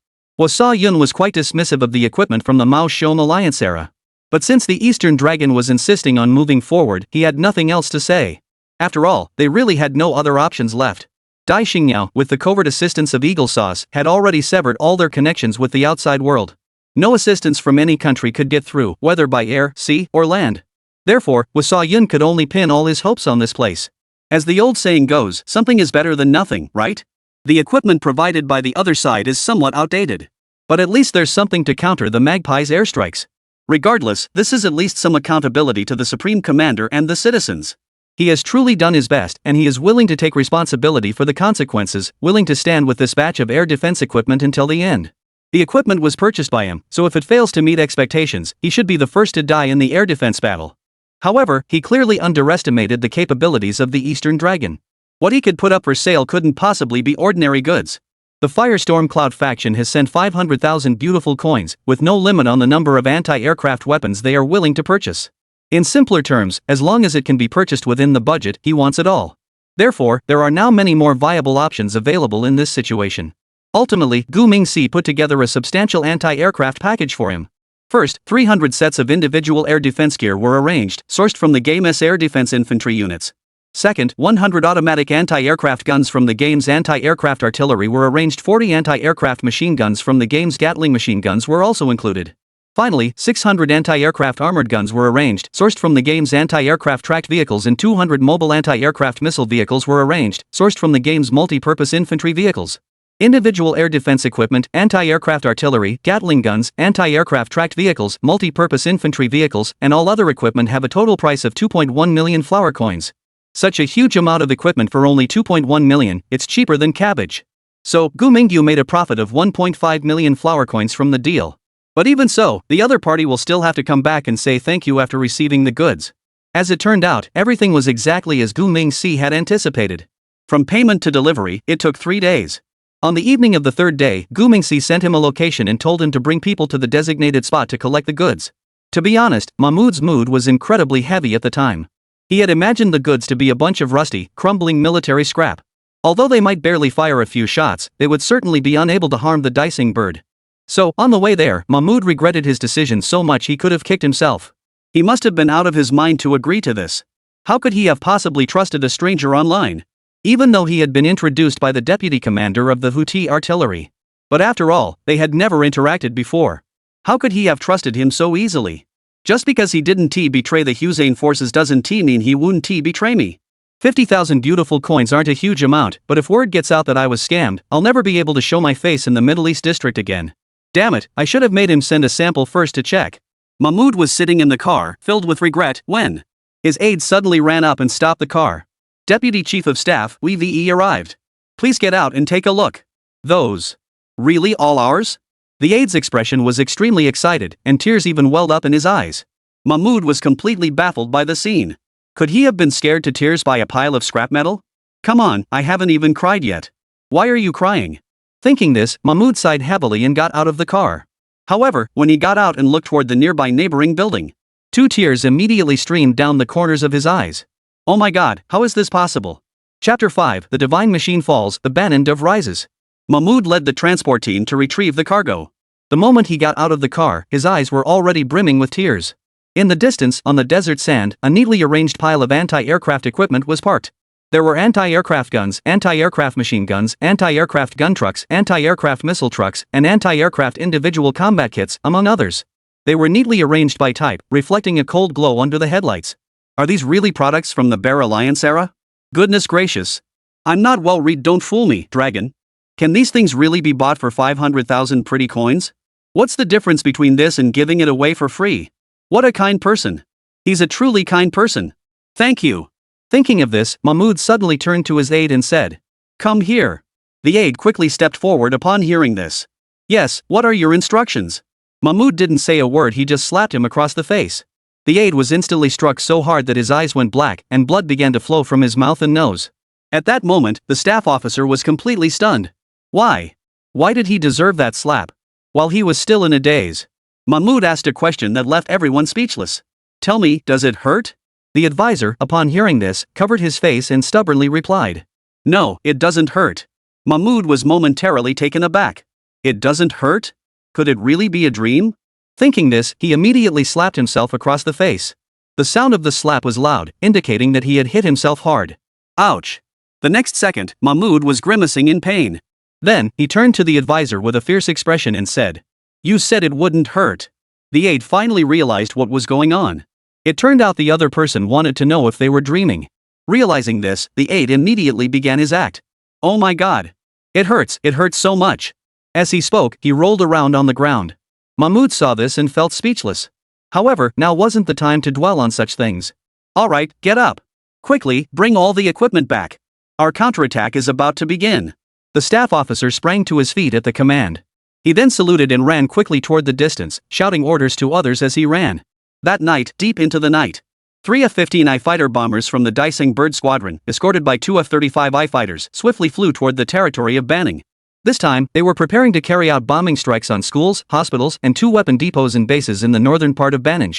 Sa Yun was quite dismissive of the equipment from the Mao Shom Alliance era. But since the Eastern Dragon was insisting on moving forward, he had nothing else to say. After all, they really had no other options left. Dai Xingniao, with the covert assistance of Eagle Sauce, had already severed all their connections with the outside world. No assistance from any country could get through, whether by air, sea, or land. Therefore, Sa Yun could only pin all his hopes on this place. As the old saying goes, something is better than nothing, right? The equipment provided by the other side is somewhat outdated. But at least there's something to counter the Magpie's airstrikes. Regardless, this is at least some accountability to the Supreme Commander and the citizens. He has truly done his best, and he is willing to take responsibility for the consequences, willing to stand with this batch of air defense equipment until the end. The equipment was purchased by him, so if it fails to meet expectations, he should be the first to die in the air defense battle. However, he clearly underestimated the capabilities of the Eastern Dragon. What he could put up for sale couldn't possibly be ordinary goods. The Firestorm Cloud faction has sent 500,000 beautiful coins, with no limit on the number of anti-aircraft weapons they are willing to purchase. In simpler terms, as long as it can be purchased within the budget, he wants it all. Therefore, there are now many more viable options available in this situation. Ultimately, Gu Mingxi put together a substantial anti-aircraft package for him. First, 300 sets of individual air defense gear were arranged, sourced from the game's air defense infantry units. Second, 100 automatic anti-aircraft guns from the game's anti-aircraft artillery were arranged. 40 anti-aircraft machine guns from the game's Gatling machine guns were also included. Finally, 600 anti-aircraft armored guns were arranged, sourced from the game's anti-aircraft tracked vehicles, and 200 mobile anti-aircraft missile vehicles were arranged, sourced from the game's multi-purpose infantry vehicles. Individual air defense equipment, anti-aircraft artillery, Gatling guns, anti-aircraft tracked vehicles, multi-purpose infantry vehicles, and all other equipment have a total price of 2.1 million flower coins. Such a huge amount of equipment for only 2.1 million, it's cheaper than cabbage. So, Gu Mingyu made a profit of 1.5 million flower coins from the deal. But even so, the other party will still have to come back and say thank you after receiving the goods. As it turned out, everything was exactly as Gu Mingxi had anticipated. From payment to delivery, it took 3 days. On the evening of the third day, Gu Mingxi sent him a location and told him to bring people to the designated spot to collect the goods. To be honest, Mahmud's mood was incredibly heavy at the time. He had imagined the goods to be a bunch of rusty, crumbling military scrap. Although they might barely fire a few shots, they would certainly be unable to harm the dicing bird. So, on the way there, Mahmud regretted his decision so much he could have kicked himself. He must have been out of his mind to agree to this. How could he have possibly trusted a stranger online? Even though he had been introduced by the deputy commander of the Houthi artillery. But after all, they had never interacted before. How could he have trusted him so easily? Just because he didn't betray the Hussein forces doesn't mean he wouldn't betray me. 50,000 beautiful coins aren't a huge amount, but if word gets out that I was scammed, I'll never be able to show my face in the Middle East district again. Damn it, I should have made him send a sample first to check. Mahmud was sitting in the car, filled with regret, when his aide suddenly ran up and stopped the car. Deputy Chief of Staff, WVE arrived. Please get out and take a look. Those. Really all ours? The aide's expression was extremely excited, and tears even welled up in his eyes. Mahmud was completely baffled by the scene. Could he have been scared to tears by a pile of scrap metal? Come on, I haven't even cried yet. Why are you crying? Thinking this, Mahmud sighed heavily and got out of the car. However, when he got out and looked toward the nearby neighboring building, Two tears immediately streamed down the corners of his eyes. Oh my god, how is this possible? Chapter 5, The Divine Machine Falls, the Bannon Dove Rises. Mahmoud led the transport team to retrieve the cargo. The moment he got out of the car, his eyes were already brimming with tears. In the distance, on the desert sand, a neatly arranged pile of anti-aircraft equipment was parked. There were anti-aircraft guns, anti-aircraft machine guns, anti-aircraft gun trucks, anti-aircraft missile trucks, and anti-aircraft individual combat kits, among others. They were neatly arranged by type, reflecting a cold glow under the headlights. Are these really products from the Bear Alliance era? Goodness gracious. I'm not well read, don't fool me, Dragon. Can these things really be bought for 500,000 pretty coins? What's the difference between this and giving it away for free? What a kind person. He's a truly kind person. Thank you. Thinking of this, Mahmoud suddenly turned to his aide and said, "Come here." The aide quickly stepped forward upon hearing this. "Yes, what are your instructions?" Mahmoud didn't say a word, he just slapped him across the face. The aide was instantly struck so hard that his eyes went black and blood began to flow from his mouth and nose. At that moment, the staff officer was completely stunned. Why? Why did he deserve that slap? While he was still in a daze, Mahmoud asked a question that left everyone speechless. "Tell me, does it hurt?" The advisor, upon hearing this, covered his face and stubbornly replied, "No, it doesn't hurt." Mahmoud was momentarily taken aback. It doesn't hurt? Could it really be a dream? Thinking this, he immediately slapped himself across the face. The sound of the slap was loud, indicating that he had hit himself hard. Ouch! The next second, Mahmoud was grimacing in pain. Then, he turned to the advisor with a fierce expression and said, "You said it wouldn't hurt." The aide finally realized what was going on. It turned out the other person wanted to know if they were dreaming. Realizing this, the aide immediately began his act. "Oh my god. It hurts so much." As he spoke, he rolled around on the ground. Mahmoud saw this and felt speechless. However, now wasn't the time to dwell on such things. "Alright, get up. Quickly, bring all the equipment back. Our counterattack is about to begin." The staff officer sprang to his feet at the command. He then saluted and ran quickly toward the distance, shouting orders to others as he ran. That night, deep into the night, 3 F-15I fighter bombers from the Daiseng Bird Squadron, escorted by 2 F-35I fighters, swiftly flew toward the territory of Banning. This time, they were preparing to carry out bombing strikes on schools, hospitals, and 2 weapon depots and bases in the northern part of Banning.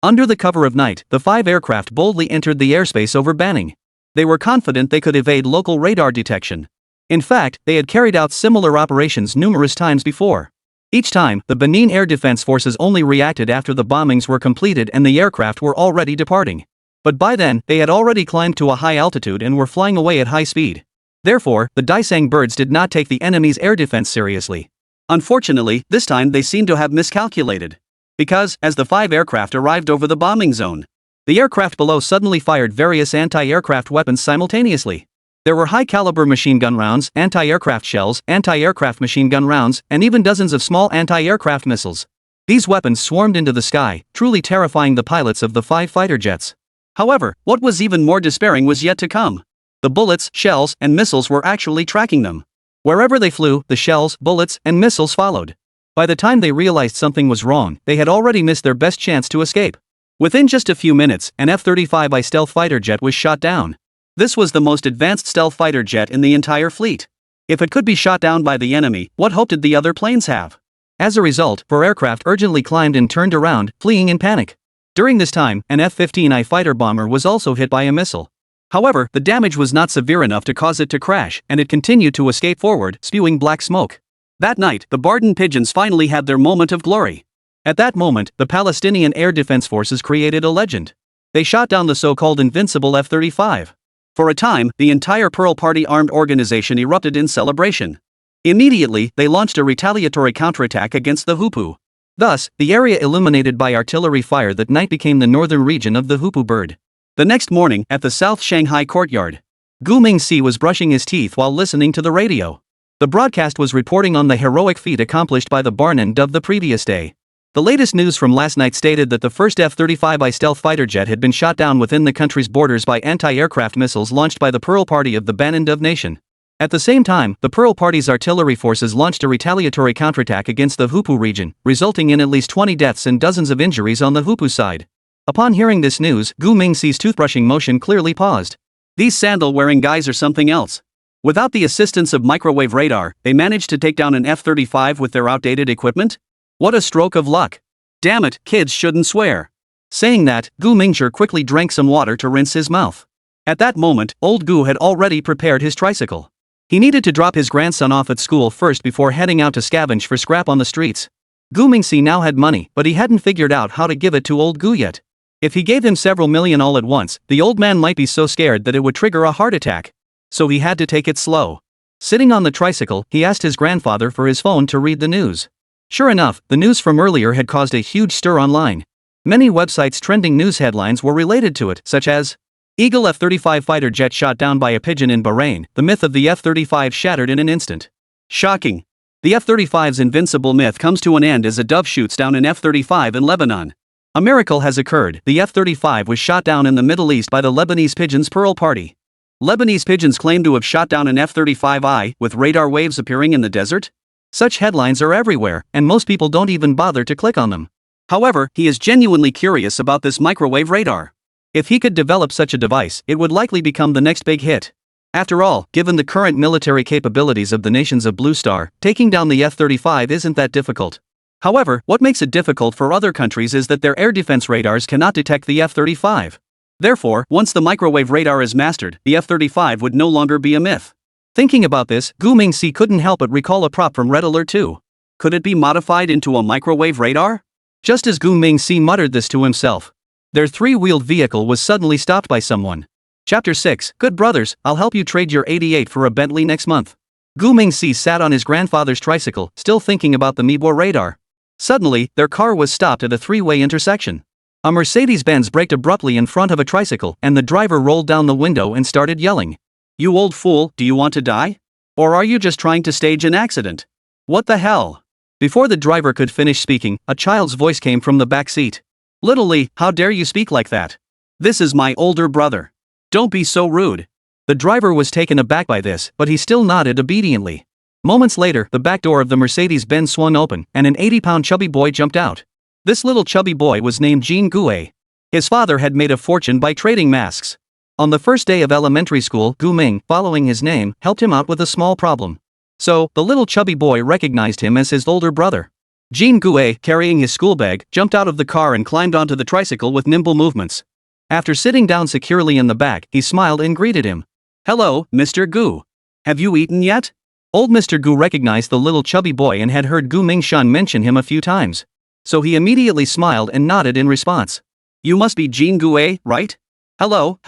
Under the cover of night, the 5 aircraft boldly entered the airspace over Banning. They were confident they could evade local radar detection. In fact, they had carried out similar operations numerous times before. Each time, the Benin Air Defense Forces only reacted after the bombings were completed and the aircraft were already departing. But by then, they had already climbed to a high altitude and were flying away at high speed. Therefore, the Daiseng birds did not take the enemy's air defense seriously. Unfortunately, this time they seemed to have miscalculated. Because, as the 5 aircraft arrived over the bombing zone, the aircraft below suddenly fired various anti-aircraft weapons simultaneously. There were high-caliber machine gun rounds, anti-aircraft shells, anti-aircraft machine gun rounds, and even dozens of small anti-aircraft missiles. These weapons swarmed into the sky, truly terrifying the pilots of the 5 fighter jets. However, what was even more despairing was yet to come. The bullets, shells, and missiles were actually tracking them. Wherever they flew, the shells, bullets, and missiles followed. By the time they realized something was wrong, they had already missed their best chance to escape. Within just a few minutes, an F-35I stealth fighter jet was shot down. This was the most advanced stealth fighter jet in the entire fleet. If it could be shot down by the enemy, what hope did the other planes have? As a result, 4 aircraft urgently climbed and turned around, fleeing in panic. During this time, an F-15I fighter bomber was also hit by a missile. However, the damage was not severe enough to cause it to crash, and it continued to escape forward, spewing black smoke. That night, the Barden pigeons finally had their moment of glory. At that moment, the Palestinian Air Defense Forces created a legend. They shot down the so-called invincible F-35. For a time, the entire Pearl Party armed organization erupted in celebration. Immediately, they launched a retaliatory counterattack against the Hupu. Thus, the area illuminated by artillery fire that night became the northern region of the Hupu bird. The next morning, at the South Shanghai courtyard, Gu Mingxi was brushing his teeth while listening to the radio. The broadcast was reporting on the heroic feat accomplished by the Barnon Dove the previous day. The latest news from last night stated that the first F-35I stealth fighter jet had been shot down within the country's borders by anti-aircraft missiles launched by the Pearl Party of the Barnon Dove Nation. At the same time, the Pearl Party's artillery forces launched a retaliatory counterattack against the Hupu region, resulting in at least 20 deaths and dozens of injuries on the Hupu side. Upon hearing this news, Gu Mingxi's toothbrushing motion clearly paused. These sandal-wearing guys are something else. Without the assistance of microwave radar, they managed to take down an F-35 with their outdated equipment? What a stroke of luck. Damn it, kids shouldn't swear. Saying that, Gu Mingshi quickly drank some water to rinse his mouth. At that moment, old Gu had already prepared his tricycle. He needed to drop his grandson off at school first before heading out to scavenge for scrap on the streets. Gu Mingxi now had money, but he hadn't figured out how to give it to old Gu yet. If he gave him several million all at once, the old man might be so scared that it would trigger a heart attack. So he had to take it slow. Sitting on the tricycle, he asked his grandfather for his phone to read the news. Sure enough, the news from earlier had caused a huge stir online. Many websites' trending news headlines were related to it, such as Eagle F-35 fighter jet shot down by a pigeon in Bahrain, the myth of the F-35 shattered in an instant. Shocking. The F-35's invincible myth comes to an end as a dove shoots down an F-35 in Lebanon. A miracle has occurred. The F-35 was shot down in the Middle East by the Lebanese pigeons' Pearl Party. Lebanese pigeons claim to have shot down an F-35I, with radar waves appearing in the desert? Such headlines are everywhere, and most people don't even bother to click on them. However, he is genuinely curious about this microwave radar. If he could develop such a device, it would likely become the next big hit. After all, given the current military capabilities of the nations of Blue Star, taking down the F-35 isn't that difficult. However, what makes it difficult for other countries is that their air defense radars cannot detect the F-35. Therefore, once the microwave radar is mastered, the F-35 would no longer be a myth. Thinking about this, Gu Mingxi couldn't help but recall a prop from Red Alert 2. Could it be modified into a microwave radar? Just as Gu Mingxi muttered this to himself, their three-wheeled vehicle was suddenly stopped by someone. Chapter 6, Good brothers, I'll help you trade your 88 for a Bentley next month. Gu Mingxi sat on his grandfather's tricycle, still thinking about the manhwa radar. Suddenly, their car was stopped at a three-way intersection. A Mercedes-Benz braked abruptly in front of a tricycle, and the driver rolled down the window and started yelling. You old fool, do you want to die? Or are you just trying to stage an accident? What the hell? Before the driver could finish speaking, a child's voice came from the back seat. Little Lee, how dare you speak like that? This is my older brother. Don't be so rude. The driver was taken aback by this, but he still nodded obediently. Moments later, the back door of the Mercedes-Benz swung open, and an 80-pound chubby boy jumped out. This little chubby boy was named Jean Gue. His father had made a fortune by trading masks. On the first day of elementary school, Gu Ming, following his name, helped him out with a small problem. So, the little chubby boy recognized him as his older brother. Jean Gue, carrying his school bag, jumped out of the car and climbed onto the tricycle with nimble movements. After sitting down securely in the back, he smiled and greeted him. Hello, Mr. Gu. Have you eaten yet? Old Mr. Gu recognized the little chubby boy and had heard Gu Mingshan mention him a few times. So he immediately smiled and nodded in response. You must be Jean Gue, right? Hello.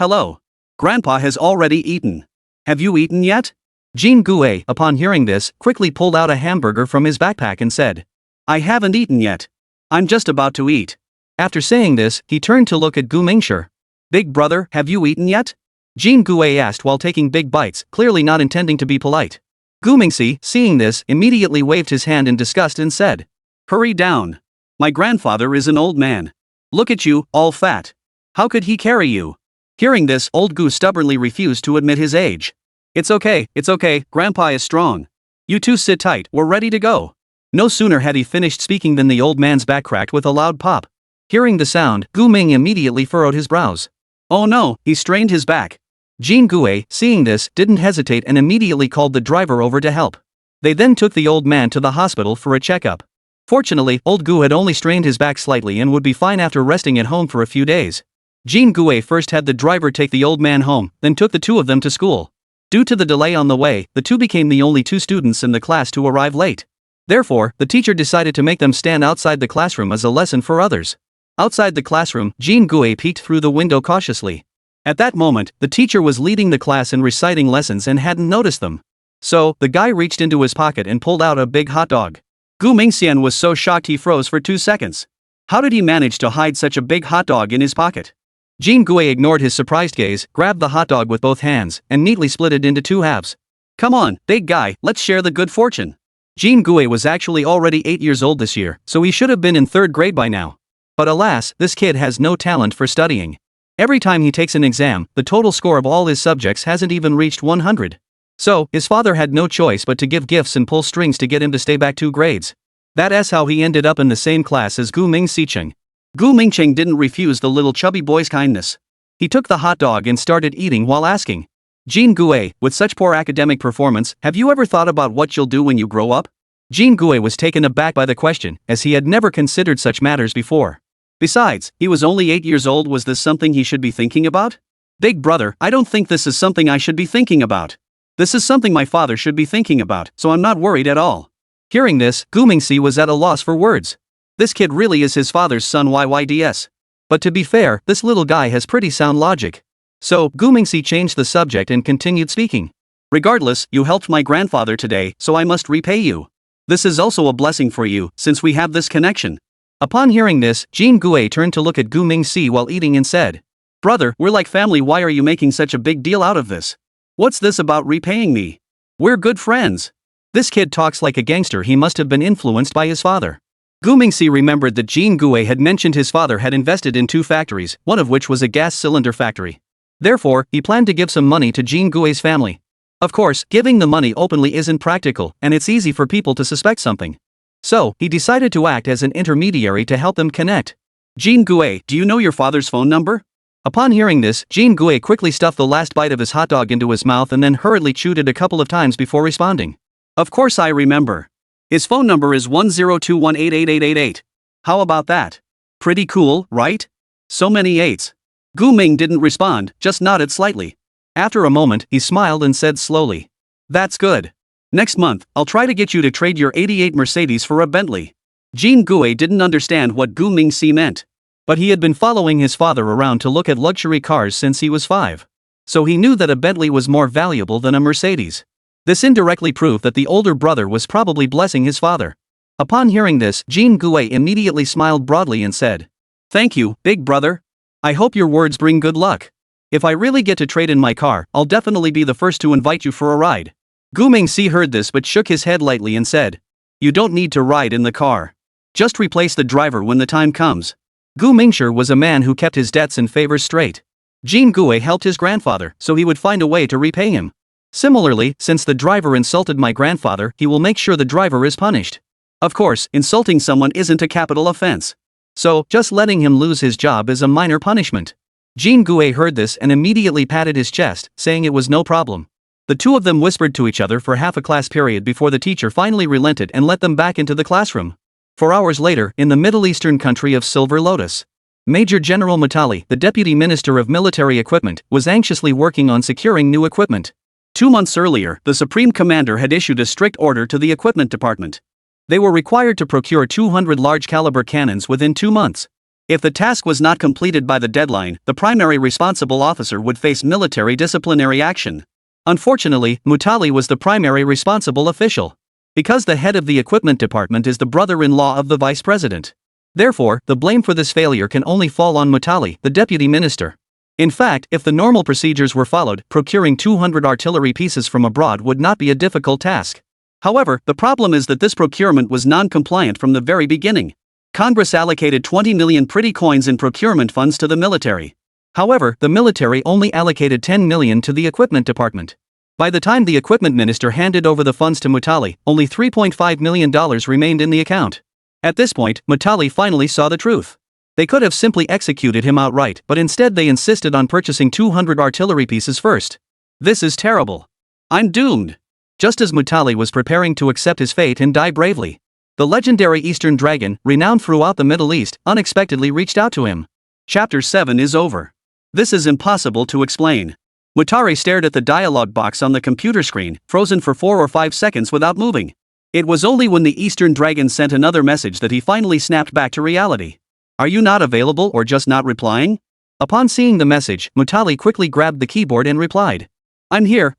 Grandpa has already eaten. Have you eaten yet? Jean Gue, upon hearing this, quickly pulled out a hamburger from his backpack and said, I haven't eaten yet. I'm just about to eat. After saying this, he turned to look at Gu Mingshi. Big brother, have you eaten yet? Jean Gue asked while taking big bites, clearly not intending to be polite. Gu Mingxi, seeing this, immediately waved his hand in disgust and said, Hurry down. My grandfather is an old man. Look at you, all fat. How could he carry you? Hearing this, old Gu stubbornly refused to admit his age. It's okay, Grandpa is strong. You two sit tight, we're ready to go. No sooner had he finished speaking than the old man's back cracked with a loud pop. Hearing the sound, Gu Ming immediately furrowed his brows. Oh no, he strained his back. Jean Gue, seeing this, didn't hesitate and immediately called the driver over to help. They then took the old man to the hospital for a checkup. Fortunately, old Gu had only strained his back slightly and would be fine after resting at home for a few days. Jean Gue first had the driver take the old man home, then took the two of them to school. Due to the delay on the way, the two became the only two students in the class to arrive late. Therefore, the teacher decided to make them stand outside the classroom as a lesson for others. Outside the classroom, Jean Gue peeked through the window cautiously. At that moment, the teacher was leading the class in reciting lessons and hadn't noticed them. So, the guy reached into his pocket and pulled out a big hot dog. Gu Mingxian was so shocked he froze for 2 seconds. How did he manage to hide such a big hot dog in his pocket? Jean Gue ignored his surprised gaze, grabbed the hot dog with both hands, and neatly split it into 2 halves. Come on, big guy, let's share the good fortune. Jean Gue was actually already 8 years old this year, so he should have been in 3rd grade by now. But alas, this kid has no talent for studying. Every time he takes an exam, the total score of all his subjects hasn't even reached 100. So, his father had no choice but to give gifts and pull strings to get him to stay back 2 grades. That's how he ended up in the same class as Gu Mingxicheng. Gu Mingcheng didn't refuse the little chubby boy's kindness. He took the hot dog and started eating while asking, Jean Gue, with such poor academic performance, have you ever thought about what you'll do when you grow up? Jean Gue was taken aback by the question, as he had never considered such matters before. Besides, he was only 8 years old. Was this something he should be thinking about? Big brother, I don't think this is something I should be thinking about. This is something my father should be thinking about, so I'm not worried at all. Hearing this, Gumingsi was at a loss for words. This kid really is his father's son yyds. But to be fair, this little guy has pretty sound logic. So, Gumingsi changed the subject and continued speaking. Regardless, you helped my grandfather today, so I must repay you. This is also a blessing for you, since we have this connection. Upon hearing this, Jin Gue turned to look at Gumingsi while eating and said, Brother, we're like family. Why are you making such a big deal out of this? What's this about repaying me? We're good friends. This kid talks like a gangster. He must have been influenced by his father. Gumingsi remembered that Jin Gue had mentioned his father had invested in 2 factories, one of which was a gas cylinder factory. Therefore, he planned to give some money to Jin Gue's family. Of course, giving the money openly isn't practical, and it's easy for people to suspect something. So, he decided to act as an intermediary to help them connect. Jin Gue, do you know your father's phone number? Upon hearing this, Jin Gue quickly stuffed the last bite of his hot dog into his mouth and then hurriedly chewed it a couple of times before responding. Of course I remember. His phone number is 1021888888. How about that? Pretty cool, right? So many eights. Gu Ming didn't respond, just nodded slightly. After a moment, he smiled and said slowly. That's good. Next month, I'll try to get you to trade your 88 Mercedes for a Bentley. Jin Gue didn't understand what Gu Mingsi meant. But he had been following his father around to look at luxury cars since he was 5. So he knew that a Bentley was more valuable than a Mercedes. This indirectly proved that the older brother was probably blessing his father. Upon hearing this, Jin Gue immediately smiled broadly and said, Thank you, big brother. I hope your words bring good luck. If I really get to trade in my car, I'll definitely be the first to invite you for a ride. Gu Mingsi heard this but shook his head lightly and said, You don't need to ride in the car. Just replace the driver when the time comes. Gu Mingshi was a man who kept his debts and favors straight. Jin Gue helped his grandfather, so he would find a way to repay him. Similarly, since the driver insulted my grandfather, he will make sure the driver is punished. Of course, insulting someone isn't a capital offense. So, just letting him lose his job is a minor punishment. Jin Gue heard this and immediately patted his chest, saying it was no problem. The two of them whispered to each other for half a class period before the teacher finally relented and let them back into the classroom. 4 hours later, in the Middle Eastern country of Silver Lotus, Major General Mutali, the Deputy Minister of Military Equipment, was anxiously working on securing new equipment. 2 months earlier, the Supreme Commander had issued a strict order to the Equipment Department. They were required to procure 200 large-caliber cannons within 2 months. If the task was not completed by the deadline, the primary responsible officer would face military disciplinary action. Unfortunately, Mutali was the primary responsible official. Because the head of the Equipment Department is the brother-in-law of the Vice President. Therefore, the blame for this failure can only fall on Mutali, the Deputy Minister. In fact, if the normal procedures were followed, procuring 200 artillery pieces from abroad would not be a difficult task. However, the problem is that this procurement was non-compliant from the very beginning. Congress allocated 20 million pretty coins in procurement funds to the military. However, the military only allocated 10 million to the Equipment Department. By the time the Equipment Minister handed over the funds to Mutali, only $3.5 million remained in the account. At this point, Mutali finally saw the truth. They could have simply executed him outright, but instead they insisted on purchasing 200 artillery pieces first. This is terrible. I'm doomed. Just as Mutali was preparing to accept his fate and die bravely, the legendary Eastern Dragon, renowned throughout the Middle East, unexpectedly reached out to him. Chapter 7 is over. This is impossible to explain. Mutari stared at the dialogue box on the computer screen, frozen for 4 or 5 seconds without moving. It was only when the Eastern Dragon sent another message that he finally snapped back to reality. Are you not available or just not replying? Upon seeing the message, Mutali quickly grabbed the keyboard and replied. I'm here.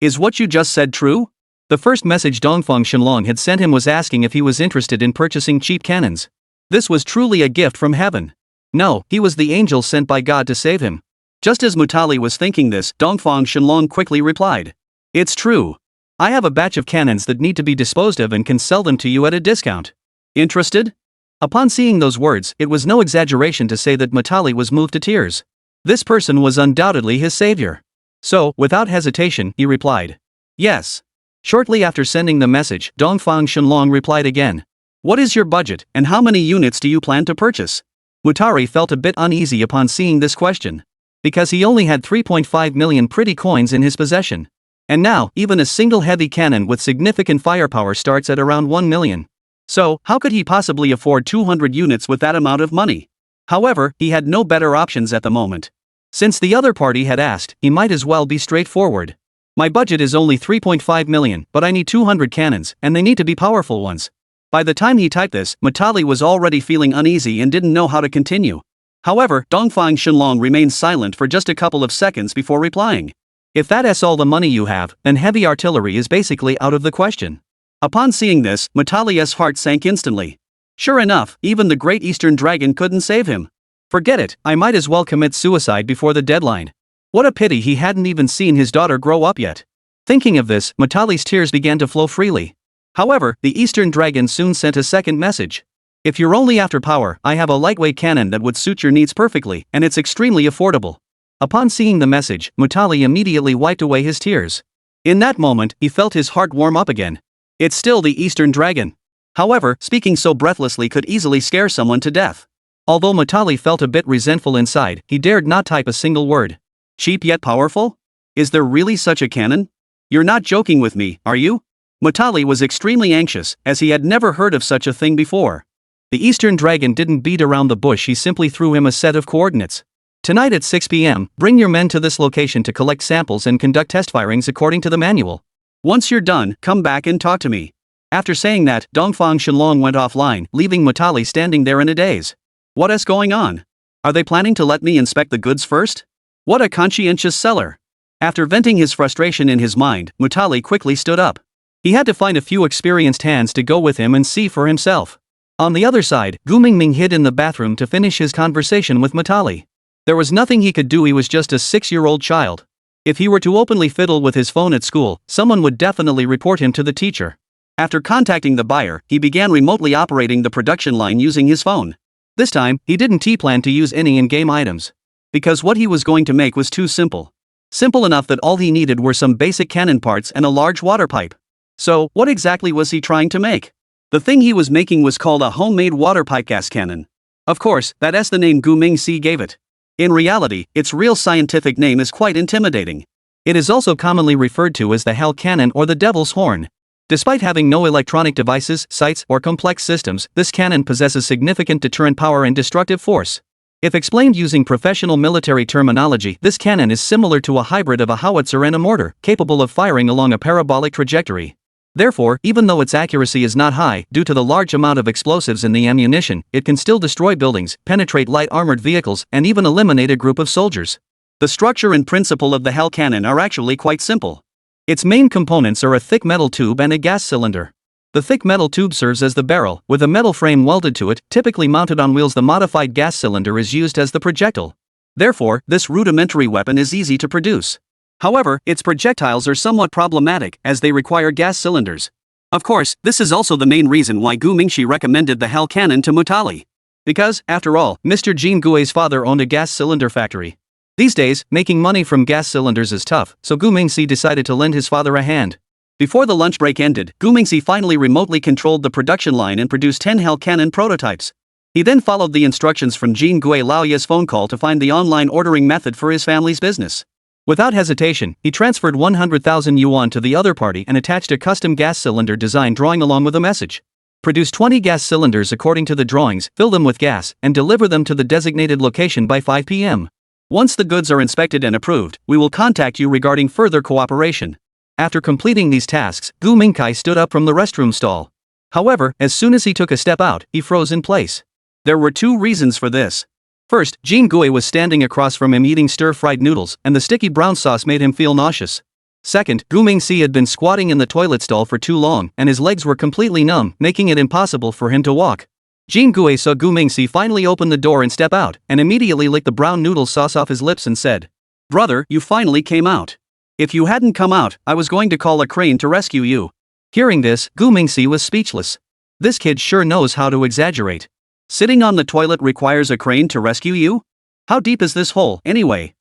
Is what you just said true? The first message Dongfang Shenlong had sent him was asking if he was interested in purchasing cheap cannons. This was truly a gift from heaven. No, he was the angel sent by God to save him. Just as Mutali was thinking this, Dongfang Shenlong quickly replied. It's true. I have a batch of cannons that need to be disposed of and can sell them to you at a discount. Interested? Upon seeing those words, it was no exaggeration to say that Mutali was moved to tears. This person was undoubtedly his savior. So, without hesitation, he replied. Yes. Shortly after sending the message, Dongfang Shenlong replied again. What is your budget, and how many units do you plan to purchase? Mutari felt a bit uneasy upon seeing this question. Because he only had 3.5 million pretty coins in his possession. And now, even a single heavy cannon with significant firepower starts at around 1 million. So, how could he possibly afford 200 units with that amount of money? However, he had no better options at the moment. Since the other party had asked, he might as well be straightforward. My budget is only 3.5 million, but I need 200 cannons, and they need to be powerful ones. By the time he typed this, Matali was already feeling uneasy and didn't know how to continue. However, Dongfang Shenlong remained silent for just a couple of seconds before replying. If that's all the money you have, then heavy artillery is basically out of the question. Upon seeing this, Matali's heart sank instantly. Sure enough, even the Great Eastern Dragon couldn't save him. Forget it, I might as well commit suicide before the deadline. What a pity he hadn't even seen his daughter grow up yet. Thinking of this, Matali's tears began to flow freely. However, the Eastern Dragon soon sent a second message. If you're only after power, I have a lightweight cannon that would suit your needs perfectly, and it's extremely affordable. Upon seeing the message, Matali immediately wiped away his tears. In that moment, he felt his heart warm up again. It's still the Eastern Dragon. However, speaking so breathlessly could easily scare someone to death. Although Matali felt a bit resentful inside, he dared not type a single word. Cheap yet powerful? Is there really such a cannon? You're not joking with me, are you? Matali was extremely anxious, as he had never heard of such a thing before. The Eastern Dragon didn't beat around the bush, he simply threw him a set of coordinates. Tonight at 6 p.m., bring your men to this location to collect samples and conduct test firings according to the manual. Once you're done, come back and talk to me. After saying that, Dongfang Shenlong went offline, leaving Matali standing there in a daze. What's going on? Are they planning to let me inspect the goods first? What a conscientious seller. After venting his frustration in his mind, Matali quickly stood up. He had to find a few experienced hands to go with him and see for himself. On the other side, Gu Mingming hid in the bathroom to finish his conversation with Matali. There was nothing he could do, he was just a 6-year-old child. If he were to openly fiddle with his phone at school, someone would definitely report him to the teacher. After contacting the buyer, he began remotely operating the production line using his phone. This time, he didn't plan to use any in-game items. Because what he was going to make was too simple. Simple enough that all he needed were some basic cannon parts and a large water pipe. So, what exactly was he trying to make? The thing he was making was called a homemade water pipe gas cannon. Of course, that's the name Gu Mingxi gave it. In reality, its real scientific name is quite intimidating. It is also commonly referred to as the Hell Cannon or the Devil's Horn. Despite having no electronic devices, sights, or complex systems, this cannon possesses significant deterrent power and destructive force. If explained using professional military terminology, this cannon is similar to a hybrid of a howitzer and a mortar, capable of firing along a parabolic trajectory. Therefore, even though its accuracy is not high, due to the large amount of explosives in the ammunition, it can still destroy buildings, penetrate light armored vehicles, and even eliminate a group of soldiers. The structure and principle of the Hell Cannon are actually quite simple. Its main components are a thick metal tube and a gas cylinder. The thick metal tube serves as the barrel, with a metal frame welded to it, typically mounted on wheels. The modified gas cylinder is used as the projectile. Therefore, this rudimentary weapon is easy to produce. However, its projectiles are somewhat problematic, as they require gas cylinders. Of course, this is also the main reason why Gu Mingxi recommended the Hell Cannon to Matali. Because, after all, Mr. Jin Gui's father owned a gas cylinder factory. These days, making money from gas cylinders is tough, so Gu Mingxi decided to lend his father a hand. Before the lunch break ended, Gu Mingxi finally remotely controlled the production line and produced 10 Hell Cannon prototypes. He then followed the instructions from Jin Gui Laoya's phone call to find the online ordering method for his family's business. Without hesitation, he transferred 100,000 yuan to the other party and attached a custom gas cylinder design drawing along with a message. Produce 20 gas cylinders according to the drawings, fill them with gas, and deliver them to the designated location by 5 p.m. Once the goods are inspected and approved, we will contact you regarding further cooperation. After completing these tasks, Gu Mingkai stood up from the restroom stall. However, as soon as he took a step out, he froze in place. There were two reasons for this. First, Jin Gui was standing across from him eating stir-fried noodles, and the sticky brown sauce made him feel nauseous. Second, Gu Mingxi had been squatting in the toilet stall for too long, and his legs were completely numb, making it impossible for him to walk. Jin Gui saw Gu Mingxi finally open the door and step out, and immediately licked the brown noodle sauce off his lips and said, "Brother, you finally came out. If you hadn't come out, I was going to call a crane to rescue you." Hearing this, Gu Mingxi was speechless. This kid sure knows how to exaggerate. Sitting on the toilet requires a crane to rescue you? How deep is this hole, anyway?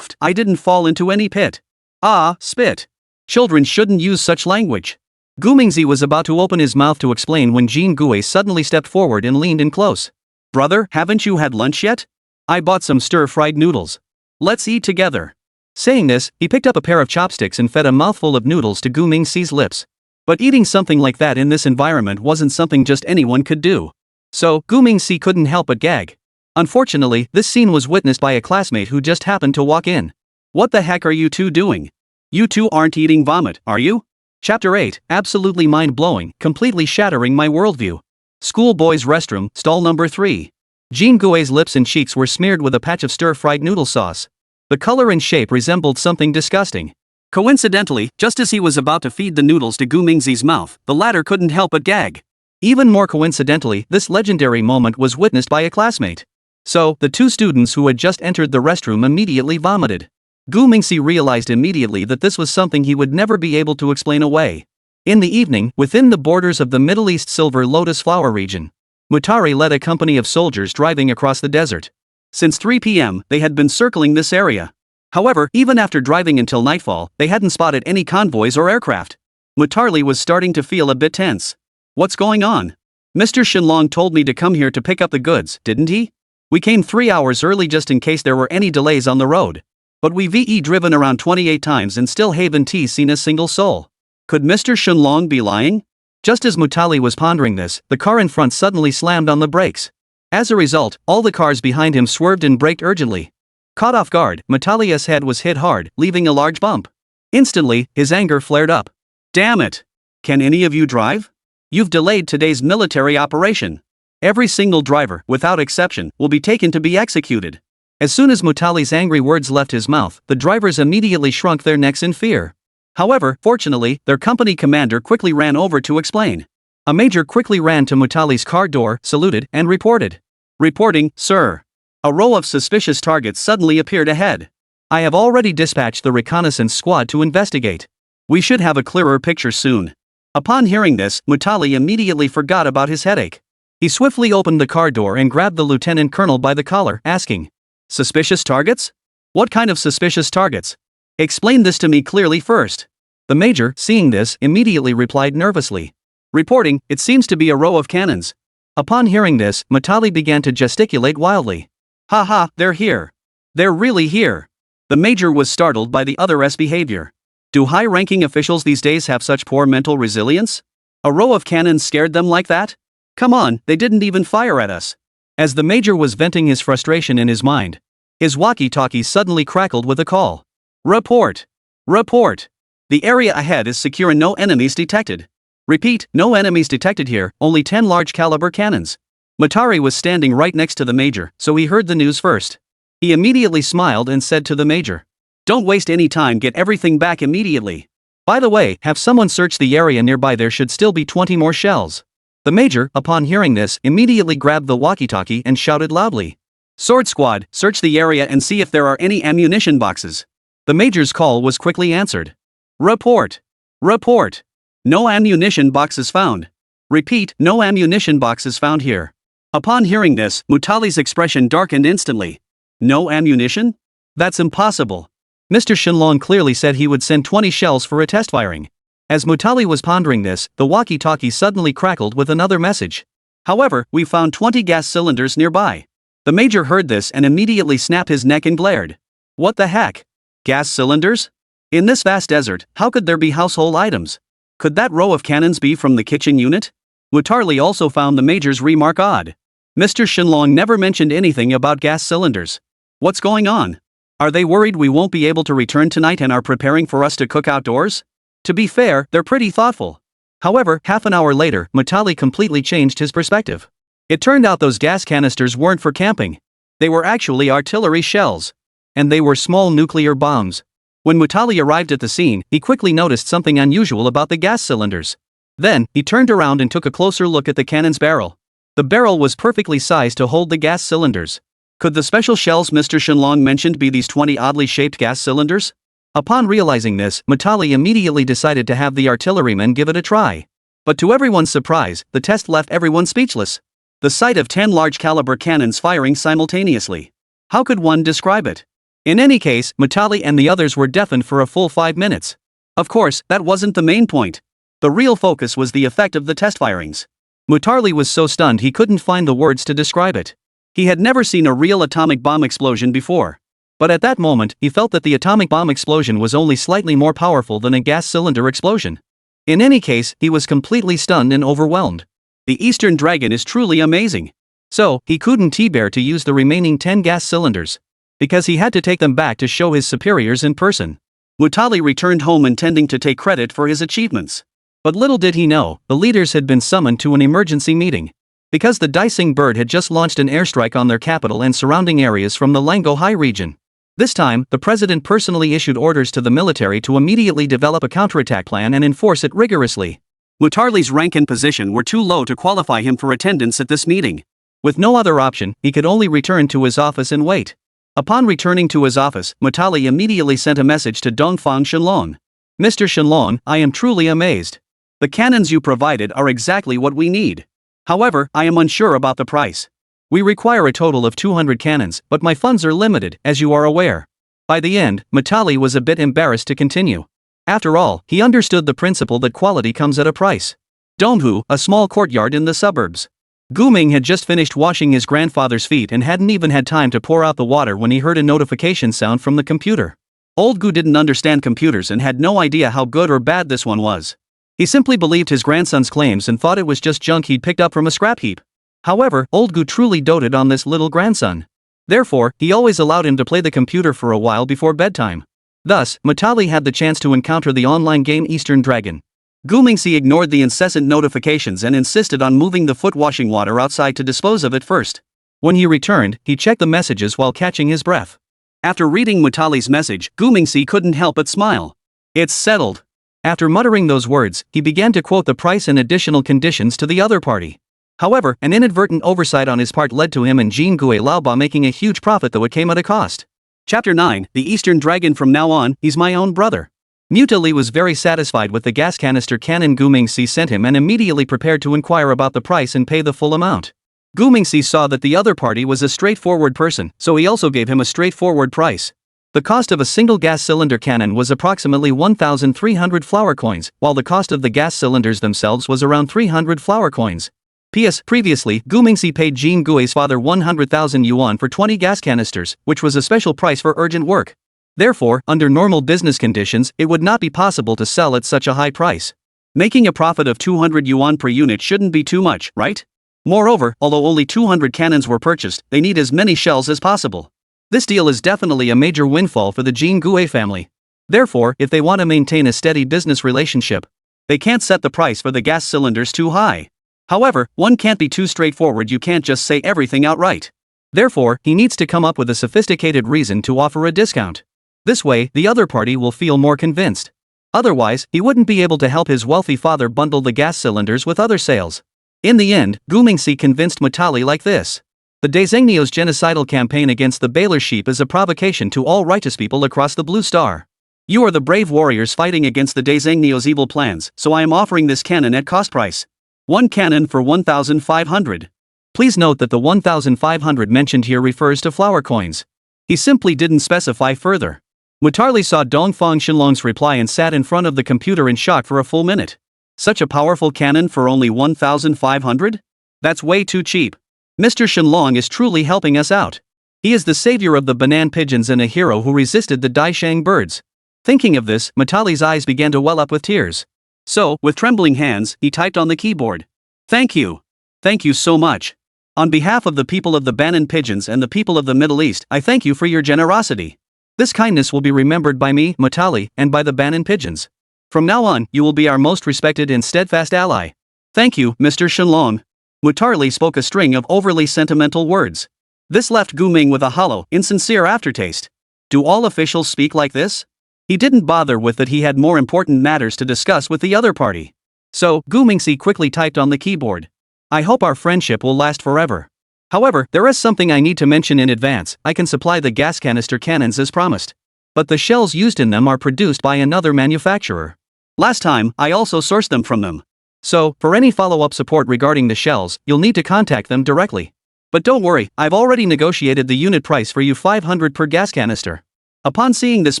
I didn't fall into any pit. Ah, spit. Children shouldn't use such language. Gu Mingxi was about to open his mouth to explain when Jin Gui suddenly stepped forward and leaned in close. "Brother, haven't you had lunch yet? I bought some stir-fried noodles. Let's eat together." Saying this, he picked up a pair of chopsticks and fed a mouthful of noodles to Gu Mingxi's lips. But eating something like that in this environment wasn't something just anyone could do. So, Gu Mingxi couldn't help but gag. Unfortunately, this scene was witnessed by a classmate who just happened to walk in. What the heck are you two doing? You two aren't eating vomit, are you? Chapter 8, absolutely mind-blowing, completely shattering my worldview. Schoolboy's restroom, stall number 3. Jean Gui's lips and cheeks were smeared with a patch of stir-fried noodle sauce. The color and shape resembled something disgusting. Coincidentally, just as he was about to feed the noodles to Gu Mingxi's mouth, the latter couldn't help but gag. Even more coincidentally, this legendary moment was witnessed by a classmate. So, the two students who had just entered the restroom immediately vomited. Gu Mingxi realized immediately that this was something he would never be able to explain away. In the evening, within the borders of the Middle East Silver Lotus Flower region, Mutari led a company of soldiers driving across the desert. Since 3 p.m., they had been circling this area. However, even after driving until nightfall, they hadn't spotted any convoys or aircraft. Mutari was starting to feel a bit tense. What's going on? Mr. Shenlong told me to come here to pick up the goods, didn't he? We came 3 hours early just in case there were any delays on the road. But we've driven around 28 times and still haven't seen a single soul. Could Mr. Shenlong be lying? Just as Mutali was pondering this, the car in front suddenly slammed on the brakes. As a result, all the cars behind him swerved and braked urgently. Caught off guard, Mutalia's head was hit hard, leaving a large bump. Instantly, his anger flared up. Damn it! Can any of you drive? You've delayed today's military operation. Every single driver, without exception, will be taken to be executed. As soon as Mutali's angry words left his mouth, the drivers immediately shrunk their necks in fear. However, fortunately, their company commander quickly ran over to explain. A major quickly ran to Mutali's car door, saluted, and reported. Reporting, sir. A row of suspicious targets suddenly appeared ahead. I have already dispatched the reconnaissance squad to investigate. We should have a clearer picture soon. Upon hearing this, Mutali immediately forgot about his headache. He swiftly opened the car door and grabbed the lieutenant colonel by the collar, asking, "Suspicious targets? What kind of suspicious targets? Explain this to me clearly first." The major, seeing this, immediately replied nervously. Reporting, it seems to be a row of cannons. Upon hearing this, Mutali began to gesticulate wildly. "Ha, they're here. They're really here." The major was startled by the other's behavior. Do high-ranking officials these days have such poor mental resilience? A row of cannons scared them like that? Come on, they didn't even fire at us. As the major was venting his frustration in his mind, his walkie-talkie suddenly crackled with a call. Report! Report! The area ahead is secure and no enemies detected. Repeat, no enemies detected here, only 10 large-caliber cannons. Mutari was standing right next to the major, so he heard the news first. He immediately smiled and said to the major, "Don't waste any time, get everything back immediately. By the way, have someone search the area nearby, there should still be 20 more shells." The major, upon hearing this, immediately grabbed the walkie-talkie and shouted loudly, "Sword Squad, search the area and see if there are any ammunition boxes." The major's call was quickly answered. Report! Report! No ammunition boxes found. Repeat, no ammunition boxes found here. Upon hearing this, Mutali's expression darkened instantly. No ammunition? That's impossible. Mr. Shenlong clearly said he would send 20 shells for a test firing. As Mutali was pondering this, the walkie-talkie suddenly crackled with another message. However, we found 20 gas cylinders nearby. The major heard this and immediately snapped his neck and glared. What the heck? Gas cylinders? In this vast desert, how could there be household items? Could that row of cannons be from the kitchen unit? Mutali also found the major's remark odd. Mr. Shenlong never mentioned anything about gas cylinders. What's going on? Are they worried we won't be able to return tonight and are preparing for us to cook outdoors? To be fair, they're pretty thoughtful. However, half an hour later, Mutali completely changed his perspective. It turned out those gas canisters weren't for camping. They were actually artillery shells. And they were small nuclear bombs. When Mutali arrived at the scene, he quickly noticed something unusual about the gas cylinders. Then, he turned around and took a closer look at the cannon's barrel. The barrel was perfectly sized to hold the gas cylinders. Could the special shells Mr. Shenlong mentioned be these 20 oddly shaped gas cylinders? Upon realizing this, Mutali immediately decided to have the artillerymen give it a try. But to everyone's surprise, the test left everyone speechless. The sight of 10 large-caliber cannons firing simultaneously. How could one describe it? In any case, Mutali and the others were deafened for a full 5 minutes. Of course, that wasn't the main point. The real focus was the effect of the test firings. Mutali was so stunned he couldn't find the words to describe it. He had never seen a real atomic bomb explosion before. But at that moment, he felt that the atomic bomb explosion was only slightly more powerful than a gas cylinder explosion. In any case, he was completely stunned and overwhelmed. The Eastern Dragon is truly amazing. So, he couldn't bear to use the remaining 10 gas cylinders, because he had to take them back to show his superiors in person. Mutali returned home intending to take credit for his achievements. But little did he know, the leaders had been summoned to an emergency meeting. Because the Daising bird had just launched an airstrike on their capital and surrounding areas from the Lango High region. This time, the president personally issued orders to the military to immediately develop a counterattack plan and enforce it rigorously. Mutarli's rank and position were too low to qualify him for attendance at this meeting. With no other option, he could only return to his office and wait. Upon returning to his office, Mutali immediately sent a message to Dongfang Shenlong. Mr. Shenlong, I am truly amazed. The cannons you provided are exactly what we need. However, I am unsure about the price. We require a total of 200 cannons, but my funds are limited, as you are aware. By the end, Mutali was a bit embarrassed to continue. After all, he understood the principle that quality comes at a price. Donghu, a small courtyard in the suburbs. Guming had just finished washing his grandfather's feet and hadn't even had time to pour out the water when he heard a notification sound from the computer. Old Gu didn't understand computers and had no idea how good or bad this one was. He simply believed his grandson's claims and thought it was just junk he'd picked up from a scrap heap. However, Old Gu truly doted on this little grandson. Therefore, he always allowed him to play the computer for a while before bedtime. Thus, Mutali had the chance to encounter the online game Eastern Dragon. Gumingsi ignored the incessant notifications and insisted on moving the foot washing water outside to dispose of it first. When he returned, he checked the messages while catching his breath. After reading Mutali's message, Gumingsi couldn't help but smile. It's settled. After muttering those words, he began to quote the price and additional conditions to the other party. However, an inadvertent oversight on his part led to him and Jin Gue Laoba making a huge profit, though it came at a cost. Chapter 9, The Eastern Dragon. From now on, he's my own brother. Mutali was very satisfied with the gas canister cannon Gumingsi sent him and immediately prepared to inquire about the price and pay the full amount. Gumingsi saw that the other party was a straightforward person, so he also gave him a straightforward price. The cost of a single gas cylinder cannon was approximately 1,300 flower coins, while the cost of the gas cylinders themselves was around 300 flower coins. P.S. Previously, Gumingsi paid Jin Gue's father 100,000 yuan for 20 gas canisters, which was a special price for urgent work. Therefore, under normal business conditions, it would not be possible to sell at such a high price. Making a profit of 200 yuan per unit shouldn't be too much, right? Moreover, although only 200 cannons were purchased, they need as many shells as possible. This deal is definitely a major windfall for the Jin Gue family. Therefore, if they want to maintain a steady business relationship, they can't set the price for the gas cylinders too high. However, one can't be too straightforward, you can't just say everything outright. Therefore, he needs to come up with a sophisticated reason to offer a discount. This way, the other party will feel more convinced. Otherwise, he wouldn't be able to help his wealthy father bundle the gas cylinders with other sales. In the end, Gumingsi convinced Mutali like this. The Daisengnios genocidal campaign against the Baler sheep is a provocation to all righteous people across the Blue Star. You are the brave warriors fighting against the Daisengnios' evil plans, so I am offering this cannon at cost price. One cannon for 1,500. Please note that the 1,500 mentioned here refers to flower coins. He simply didn't specify further. Mutali saw Dongfang Shenlong's reply and sat in front of the computer in shock for a full minute. Such a powerful cannon for only 1,500? That's way too cheap. Mr. Shenlong is truly helping us out. He is the savior of the banana pigeons and a hero who resisted the Daishang birds. Thinking of this, Mutali's eyes began to well up with tears. So, with trembling hands, he typed on the keyboard. Thank you. Thank you so much. On behalf of the people of the Banana pigeons and the people of the Middle East, I thank you for your generosity. This kindness will be remembered by me, Mutali, and by the Banana pigeons. From now on, you will be our most respected and steadfast ally. Thank you, Mr. Shenlong. Mutali spoke a string of overly sentimental words. This left Guming with a hollow, insincere aftertaste. Do all officials speak like this? He didn't bother with that, he had more important matters to discuss with the other party. So, Gumingsi quickly typed on the keyboard. I hope our friendship will last forever. However, there is something I need to mention in advance. I can supply the gas canister cannons as promised. But the shells used in them are produced by another manufacturer. Last time, I also sourced them from them. So, for any follow-up support regarding the shells, you'll need to contact them directly. But don't worry, I've already negotiated the unit price for you, 500 per gas canister. Upon seeing this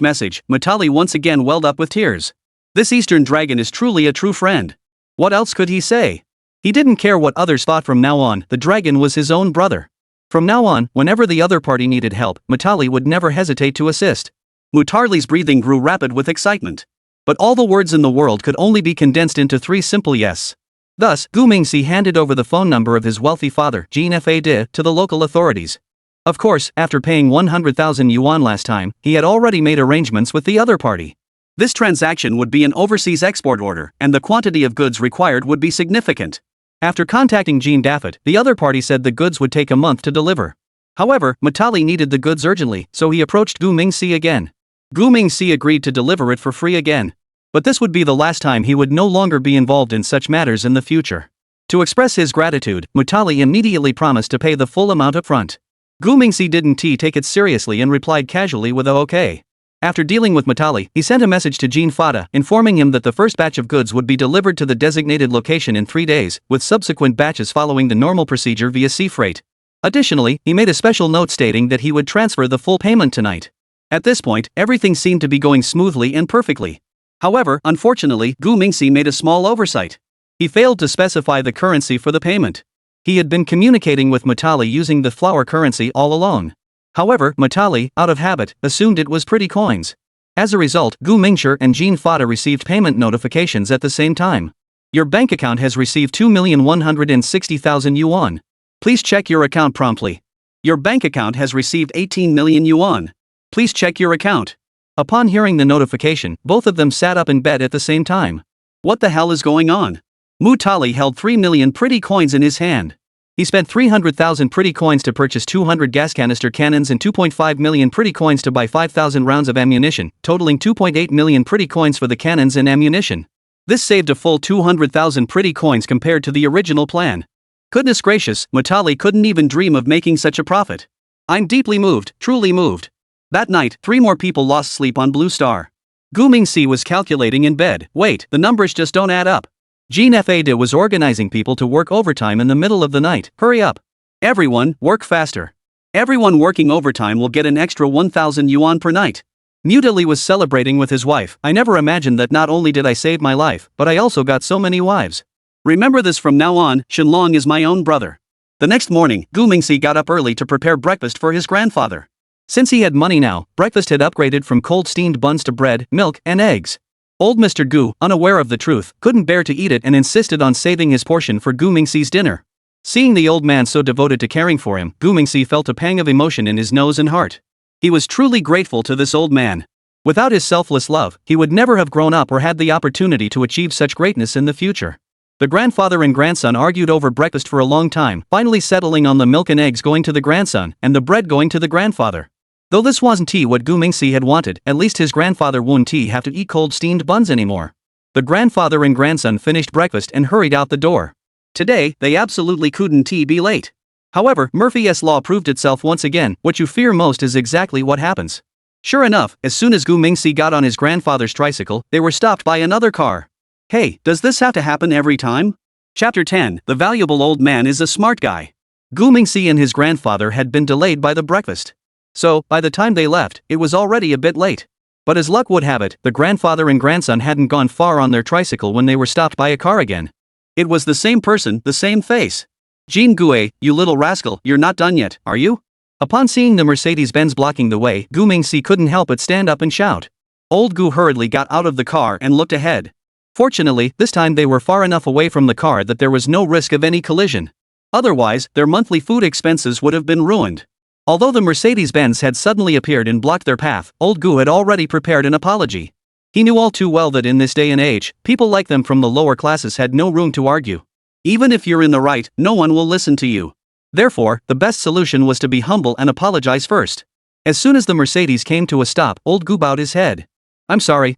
message, Mutali once again welled up with tears. This Eastern Dragon is truly a true friend. What else could he say? He didn't care what others thought. From now on, the dragon was his own brother. From now on, whenever the other party needed help, Mutali would never hesitate to assist. Mutali's breathing grew rapid with excitement. But all the words in the world could only be condensed into 3 simple yes. Thus, Gu Mingxi handed over the phone number of his wealthy father, Jin Fa De, to the local authorities. Of course, after paying 100,000 yuan last time, he had already made arrangements with the other party. This transaction would be an overseas export order, and the quantity of goods required would be significant. After contacting Jean Daffet, the other party said the goods would take a month to deliver. However, Matali needed the goods urgently, so he approached Gu Mingxi again. Gu Mingxi agreed to deliver it for free again. But this would be the last time he would no longer be involved in such matters in the future. To express his gratitude, Matali immediately promised to pay the full amount up front. Gu Mingxi didn't take it seriously and replied casually with a okay. After dealing with Matali, he sent a message to Jean Fada, informing him that the first batch of goods would be delivered to the designated location in 3 days, with subsequent batches following the normal procedure via sea freight. Additionally, he made a special note stating that he would transfer the full payment tonight. At this point, everything seemed to be going smoothly and perfectly. However, unfortunately, Gu Mingxi made a small oversight. He failed to specify the currency for the payment. He had been communicating with Matali using the flower currency all along. However, Matali, out of habit, assumed it was pretty coins. As a result, Gu Mingxi and Jean Fada received payment notifications at the same time. Your bank account has received 2,160,000 yuan. Please check your account promptly. Your bank account has received 18 million yuan. Please check your account. Upon hearing the notification, both of them sat up in bed at the same time. What the hell is going on? Matali held 3 million pretty coins in his hand. He spent 300,000 pretty coins to purchase 200 gas canister cannons and 2.5 million pretty coins to buy 5,000 rounds of ammunition, totaling 2.8 million pretty coins for the cannons and ammunition. This saved a full 200,000 pretty coins compared to the original plan. Goodness gracious, Matali couldn't even dream of making such a profit. I'm deeply moved, truly moved. That night, 3 more people lost sleep on Blue Star. Gu Mingxi was calculating in bed. Wait, the numbers just don't add up. Jin Fa De was organizing people to work overtime in the middle of the night. Hurry up. Everyone, work faster. Everyone working overtime will get an extra 1,000 yuan per night. Mutali was celebrating with his wife. I never imagined that not only did I save my life, but I also got so many wives. Remember this from now on, Shenlong is my own brother. The next morning, Gu Mingxi got up early to prepare breakfast for his grandfather. Since he had money now, breakfast had upgraded from cold steamed buns to bread, milk, and eggs. Old Mr. Gu, unaware of the truth, couldn't bear to eat it and insisted on saving his portion for Gu Mingxi's dinner. Seeing the old man so devoted to caring for him, Gu Mingxi felt a pang of emotion in his nose and heart. He was truly grateful to this old man. Without his selfless love, he would never have grown up or had the opportunity to achieve such greatness in the future. The grandfather and grandson argued over breakfast for a long time, finally settling on the milk and eggs going to the grandson and the bread going to the grandfather. Though this wasn't what Gu Mingxi had wanted, at least his grandfather wouldn't have to eat cold steamed buns anymore. The grandfather and grandson finished breakfast and hurried out the door. Today, they absolutely couldn't be late. However, Murphy's Law proved itself once again. What you fear most is exactly what happens. Sure enough, as soon as Gu Mingxi got on his grandfather's tricycle, they were stopped by another car. Hey, does this have to happen every time? Chapter 10, The Valuable Old Man is a Smart Guy. Gu Mingxi and his grandfather had been delayed by the breakfast. So, by the time they left, it was already a bit late. But as luck would have it, the grandfather and grandson hadn't gone far on their tricycle when they were stopped by a car again. It was the same person, the same face. Jean Gue, you little rascal, you're not done yet, are you? Upon seeing the Mercedes-Benz blocking the way, Gu Mingxi couldn't help but stand up and shout. Old Gu hurriedly got out of the car and looked ahead. Fortunately, this time they were far enough away from the car that there was no risk of any collision. Otherwise, their monthly food expenses would have been ruined. Although the Mercedes-Benz had suddenly appeared and blocked their path, old Gu had already prepared an apology. He knew all too well that in this day and age, people like them from the lower classes had no room to argue. Even if you're in the right, no one will listen to you. Therefore, the best solution was to be humble and apologize first. As soon as the Mercedes came to a stop, old Gu bowed his head. I'm sorry,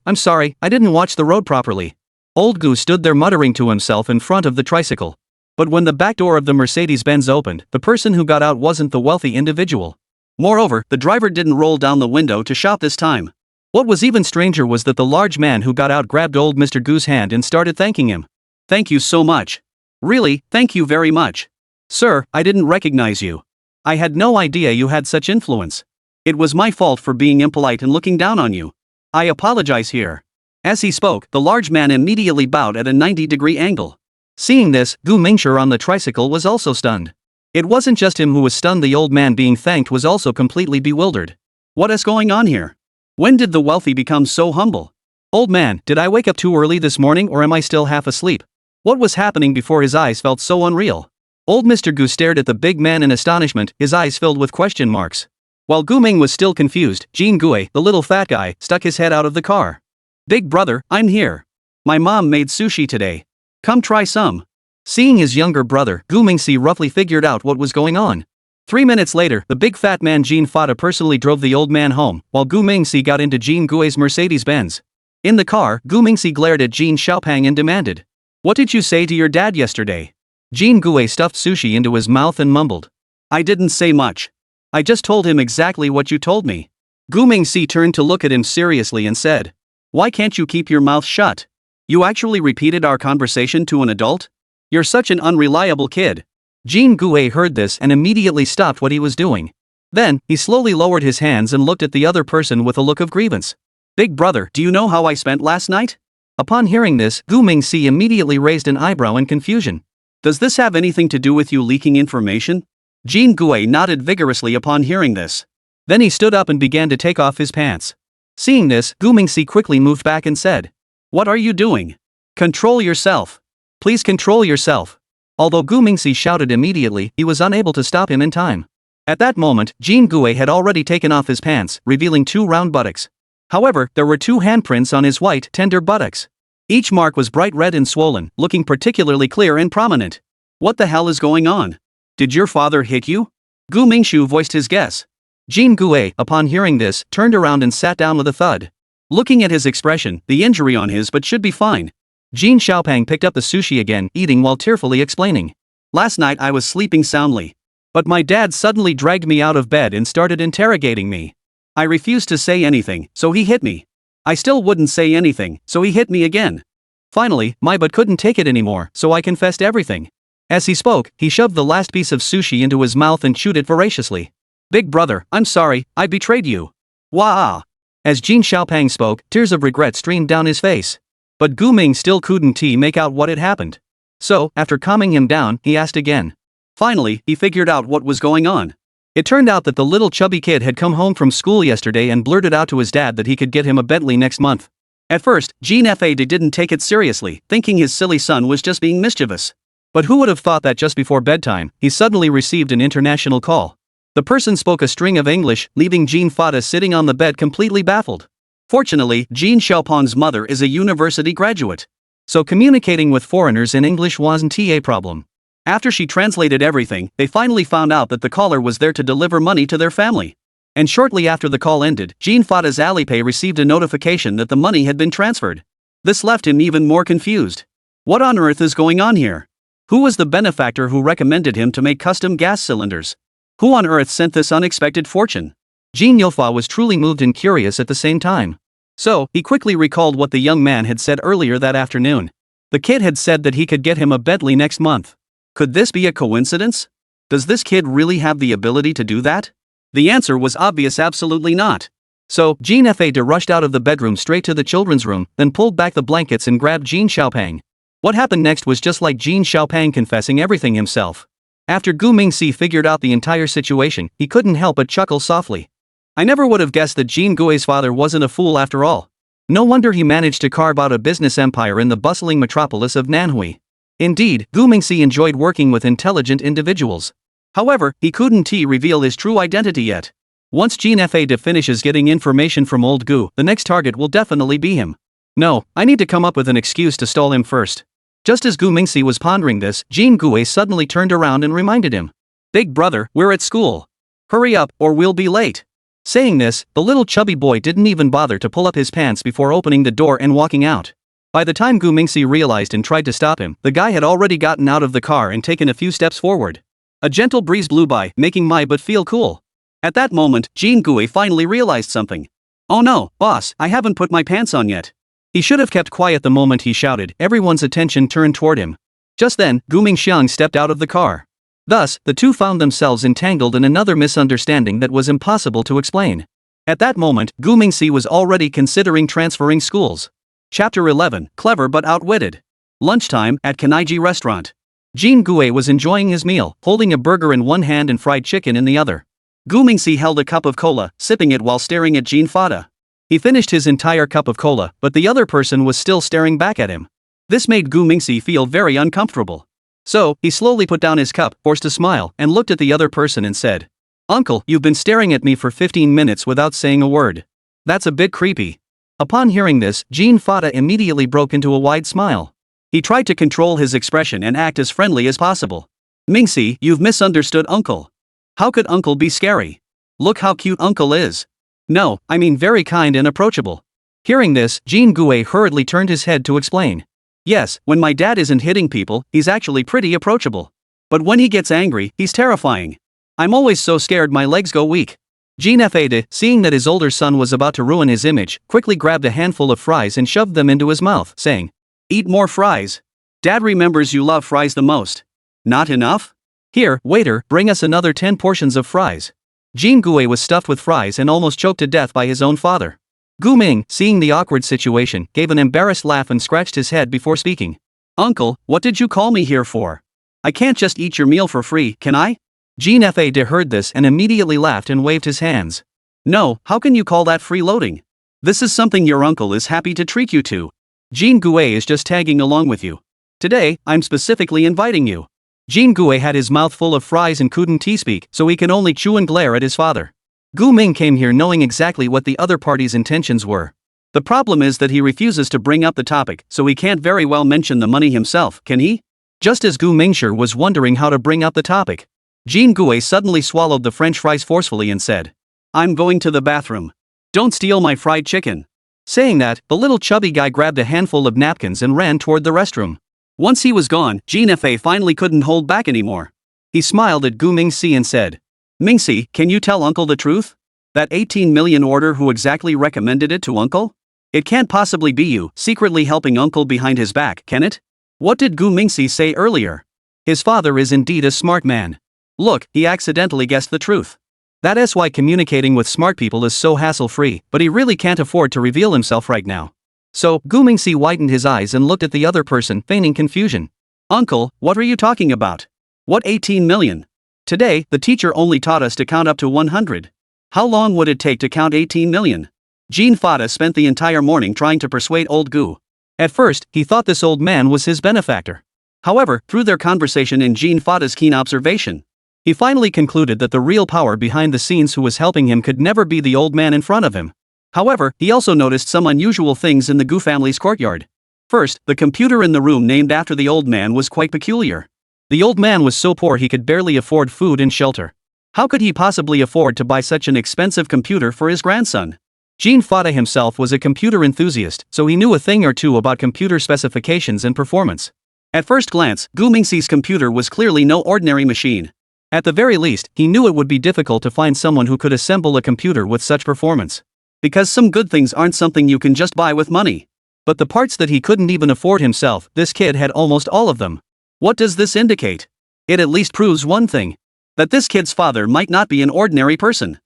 I didn't watch the road properly. Old Gu stood there muttering to himself in front of the tricycle. But when the back door of the Mercedes-Benz opened, the person who got out wasn't the wealthy individual. Moreover, the driver didn't roll down the window to shout this time. What was even stranger was that the large man who got out grabbed old Mr. Gu's hand and started thanking him. Thank you so much. Really, thank you very much. Sir, I didn't recognize you. I had no idea you had such influence. It was my fault for being impolite and looking down on you. I apologize here. As he spoke, the large man immediately bowed at a 90-degree angle. Seeing this, Gu Mingxi on the tricycle was also stunned. It wasn't just him who was stunned, the old man being thanked was also completely bewildered. What is going on here? When did the wealthy become so humble? Old man, did I wake up too early this morning or am I still half asleep? What was happening before his eyes felt so unreal? Old Mr. Gu stared at the big man in astonishment, his eyes filled with question marks. While Gu Ming was still confused, Jean Gue, the little fat guy, stuck his head out of the car. Big brother, I'm here. My mom made sushi today. Come try some. Seeing his younger brother, Gu Mingxi roughly figured out what was going on. 3 minutes later, the big fat man Jean Fata personally drove the old man home, while Gu Mingxi got into Jean Gue's Mercedes-Benz. In the car, Gu Mingxi glared at Jean Xiaopang and demanded, "What did you say to your dad yesterday?" Jean Gue stuffed sushi into his mouth and mumbled, "I didn't say much. I just told him exactly what you told me." Gu Mingxi turned to look at him seriously and said, "Why can't you keep your mouth shut? You actually repeated our conversation to an adult? You're such an unreliable kid." Jean Gue heard this and immediately stopped what he was doing. Then, he slowly lowered his hands and looked at the other person with a look of grievance. "Big brother, do you know how I spent last night?" Upon hearing this, Gu Mingxi immediately raised an eyebrow in confusion. "Does this have anything to do with you leaking information?" Jean Gue nodded vigorously upon hearing this. Then he stood up and began to take off his pants. Seeing this, Gu Mingxi quickly moved back and said, "What are you doing? Control yourself. Please control yourself." Although Gu Mingxi shouted immediately, he was unable to stop him in time. At that moment, Jean Gue had already taken off his pants, revealing 2 round buttocks. However, there were 2 handprints on his white, tender buttocks. Each mark was bright red and swollen, looking particularly clear and prominent. "What the hell is going on? Did your father hit you?" Gu Mingshu voiced his guess. Jean Gue, upon hearing this, turned around and sat down with a thud. Looking at his expression, the injury on his but should be fine. Jean Xiaopang picked up the sushi again, eating while tearfully explaining. "Last night I was sleeping soundly. But my dad suddenly dragged me out of bed and started interrogating me. I refused to say anything, so he hit me. I still wouldn't say anything, so he hit me again. Finally, my butt couldn't take it anymore, so I confessed everything." As he spoke, he shoved the last piece of sushi into his mouth and chewed it voraciously. "Big brother, I'm sorry, I betrayed you. Wah!" As Jean Xiaopang spoke, tears of regret streamed down his face. But Gu Ming still couldn't make out what had happened. So, after calming him down, he asked again. Finally, he figured out what was going on. It turned out that the little chubby kid had come home from school yesterday and blurted out to his dad that he could get him a Bentley next month. At first, Jean Fad didn't take it seriously, thinking his silly son was just being mischievous. But who would have thought that just before bedtime, he suddenly received an international call. The person spoke a string of English, leaving Jean Fada sitting on the bed completely baffled. Fortunately, Jean Xiaopang's mother is a university graduate. So communicating with foreigners in English wasn't a problem. After she translated everything, they finally found out that the caller was there to deliver money to their family. And shortly after the call ended, Jean Fada's Alipay received a notification that the money had been transferred. This left him even more confused. What on earth is going on here? Who was the benefactor who recommended him to make custom gas cylinders? Who on earth sent this unexpected fortune? Jean Yofa was truly moved and curious at the same time. So, he quickly recalled what the young man had said earlier that afternoon. The kid had said that he could get him a Bentley next month. Could this be a coincidence? Does this kid really have the ability to do that? The answer was obvious: absolutely not. So, Jean Fad rushed out of the bedroom straight to the children's room, then pulled back the blankets and grabbed Jean Xiaopang. What happened next was just like Jean Xiaopang confessing everything himself. After Gu Mingxi figured out the entire situation, he couldn't help but chuckle softly. I never would have guessed that Jean Gue's father wasn't a fool after all. No wonder he managed to carve out a business empire in the bustling metropolis of Nanhui. Indeed, Gu Mingxi enjoyed working with intelligent individuals. However, he couldn't reveal his true identity yet. Once Jean Fad finishes getting information from old Gu, the next target will definitely be him. No, I need to come up with an excuse to stall him first. Just as Gu Mingxi was pondering this, Jean Gue suddenly turned around and reminded him. "Big brother, we're at school. Hurry up, or we'll be late." Saying this, the little chubby boy didn't even bother to pull up his pants before opening the door and walking out. By the time Gu Mingxi realized and tried to stop him, the guy had already gotten out of the car and taken a few steps forward. A gentle breeze blew by, making my butt feel cool. At that moment, Jean Gue finally realized something. "Oh no, boss, I haven't put my pants on yet." He should have kept quiet the moment he shouted. Everyone's attention turned toward him. Just then, Gu Mingxiang stepped out of the car. Thus, the two found themselves entangled in another misunderstanding that was impossible to explain. At that moment, Gu Mingxi was already considering transferring schools. Chapter 11, Clever but Outwitted. Lunchtime, at Kanaiji Restaurant. Jean Gue was enjoying his meal, holding a burger in one hand and fried chicken in the other. Gu Mingxi held a cup of cola, sipping it while staring at Jean Fada. He finished his entire cup of cola, but the other person was still staring back at him. This made Gu Mingxi feel very uncomfortable. So, he slowly put down his cup, forced a smile, and looked at the other person and said, "Uncle, you've been staring at me for 15 minutes without saying a word. That's a bit creepy." Upon hearing this, Jean Fata immediately broke into a wide smile. He tried to control his expression and act as friendly as possible. "Mingxi, you've misunderstood Uncle. How could Uncle be scary? Look how cute Uncle is. No, I mean very kind and approachable." Hearing this, Jean Gue hurriedly turned his head to explain. "Yes, when my dad isn't hitting people, he's actually pretty approachable. But when he gets angry, he's terrifying. I'm always so scared my legs go weak." Jean Fade, seeing that his older son was about to ruin his image, quickly grabbed a handful of fries and shoved them into his mouth, saying, "Eat more fries. Dad remembers you love fries the most. Not enough? Here, waiter, bring us another 10 portions of fries." Jean Gue was stuffed with fries and almost choked to death by his own father. Gu Ming, seeing the awkward situation, gave an embarrassed laugh and scratched his head before speaking. "Uncle, what did you call me here for? I can't just eat your meal for free, can I?" Jean Fade heard this and immediately laughed and waved his hands. "No, how can you call that freeloading? This is something your uncle is happy to treat you to. Jean Gue is just tagging along with you. Today, I'm specifically inviting you." Jean Gue had his mouth full of fries and couldn't speak, so he can only chew and glare at his father. Gu Ming came here knowing exactly what the other party's intentions were. The problem is that he refuses to bring up the topic, so he can't very well mention the money himself, can he? Just as Gu Mingshi was wondering how to bring up the topic, Jean Gue suddenly swallowed the french fries forcefully and said, "I'm going to the bathroom. Don't steal my fried chicken." Saying that, the little chubby guy grabbed a handful of napkins and ran toward the restroom. Once he was gone, Jean Fa finally couldn't hold back anymore. He smiled at Gu Mingxi and said, "Mingxi, can you tell Uncle the truth? That 18 million order, who exactly recommended it to Uncle? It can't possibly be you, secretly helping Uncle behind his back, can it? What did Gu Mingxi say earlier? His father is indeed a smart man. Look, he accidentally guessed the truth. That's why communicating with smart people is so hassle-free, but he really can't afford to reveal himself right now." So, Gu Mingxi widened his eyes and looked at the other person, feigning confusion. "Uncle, what are you talking about? What 18 million? Today, the teacher only taught us to count up to 100. How long would it take to count 18 million? Jean Fata spent the entire morning trying to persuade old Gu. At first, he thought this old man was his benefactor. However, through their conversation and Jean Fata's keen observation, he finally concluded that the real power behind the scenes who was helping him could never be the old man in front of him. However, he also noticed some unusual things in the Gu family's courtyard. First, the computer in the room named after the old man was quite peculiar. The old man was so poor he could barely afford food and shelter. How could he possibly afford to buy such an expensive computer for his grandson? Jean Fata himself was a computer enthusiast, so he knew a thing or two about computer specifications and performance. At first glance, Gu Mingxi's computer was clearly no ordinary machine. At the very least, he knew it would be difficult to find someone who could assemble a computer with such performance. Because some good things aren't something you can just buy with money. But the parts that he couldn't even afford himself, this kid had almost all of them. What does this indicate? It at least proves one thing. That this kid's father might not be an ordinary person.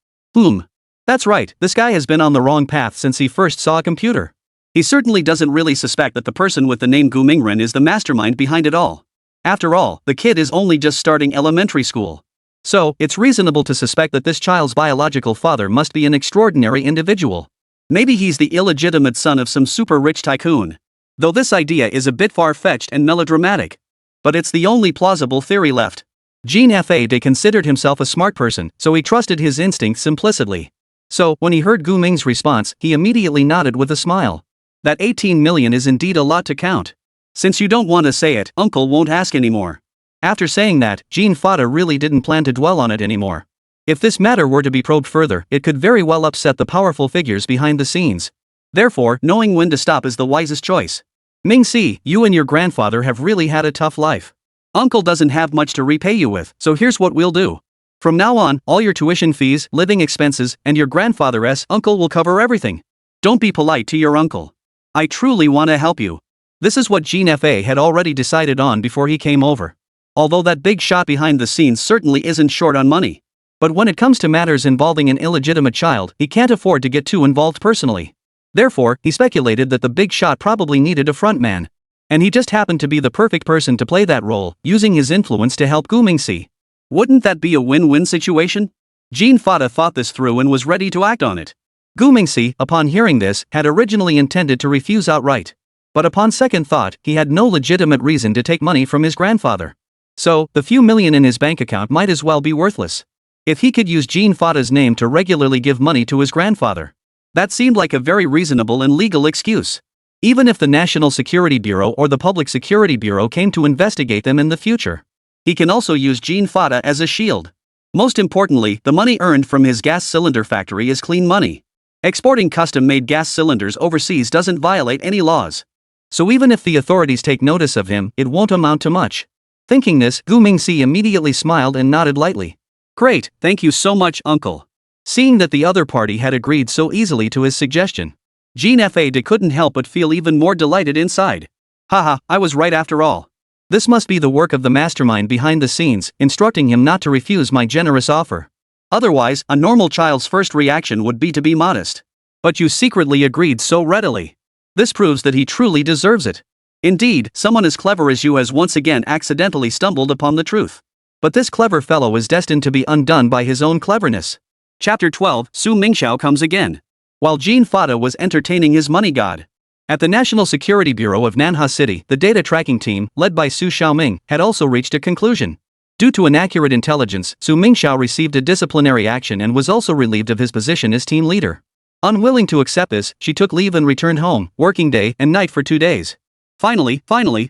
That's right, this guy has been on the wrong path since he first saw a computer. He certainly doesn't really suspect that the person with the name Gu Mingren is the mastermind behind it all. After all, the kid is only just starting elementary school. So, it's reasonable to suspect that this child's biological father must be an extraordinary individual. Maybe he's the illegitimate son of some super-rich tycoon. Though this idea is a bit far-fetched and melodramatic. But it's the only plausible theory left. Jean Fade considered himself a smart person, so he trusted his instincts implicitly. So, when he heard Gu Ming's response, he immediately nodded with a smile. That 18 million is indeed a lot to count. Since you don't want to say it, Uncle won't ask anymore. After saying that, Jean Fata really didn't plan to dwell on it anymore. If this matter were to be probed further, it could very well upset the powerful figures behind the scenes. Therefore, knowing when to stop is the wisest choice. Mingxi, you and your grandfather have really had a tough life. Uncle doesn't have much to repay you with, so here's what we'll do. From now on, all your tuition fees, living expenses, and your grandfather's uncle will cover everything. Don't be polite to your uncle. I truly want to help you. This is what Jean Fa had already decided on before he came over. Although that big shot behind the scenes certainly isn't short on money. But when it comes to matters involving an illegitimate child, he can't afford to get too involved personally. Therefore, he speculated that the big shot probably needed a frontman. And he just happened to be the perfect person to play that role, using his influence to help Gu Mingxi. Wouldn't that be a win-win situation? Jean Fata thought this through and was ready to act on it. Gu Mingxi, upon hearing this, had originally intended to refuse outright. But upon second thought, he had no legitimate reason to take money from his grandfather. So, the few million in his bank account might as well be worthless. If he could use Jean Fada's name to regularly give money to his grandfather. That seemed like a very reasonable and legal excuse. Even if the National Security Bureau or the Public Security Bureau came to investigate them in the future. He can also use Jean Fada as a shield. Most importantly, the money earned from his gas cylinder factory is clean money. Exporting custom-made gas cylinders overseas doesn't violate any laws. So even if the authorities take notice of him, it won't amount to much. Thinking this, Gu Mingxi immediately smiled and nodded lightly. Great, thank you so much, uncle. Seeing that the other party had agreed so easily to his suggestion, Jean Fada couldn't help but feel even more delighted inside. Haha, I was right after all. This must be the work of the mastermind behind the scenes, instructing him not to refuse my generous offer. Otherwise, a normal child's first reaction would be to be modest. But you secretly agreed so readily. This proves that he truly deserves it. Indeed, someone as clever as you has once again accidentally stumbled upon the truth. But this clever fellow is destined to be undone by his own cleverness. Chapter 12, Su Mingxiao comes again. While Jean Fada was entertaining his money god. At the National Security Bureau of Nanhua City, the data tracking team, led by Su Xiaoming, had also reached a conclusion. Due to inaccurate intelligence, Su Mingxiao received a disciplinary action and was also relieved of his position as team leader. Unwilling to accept this, she took leave and returned home, working day and night for 2 days. Finally,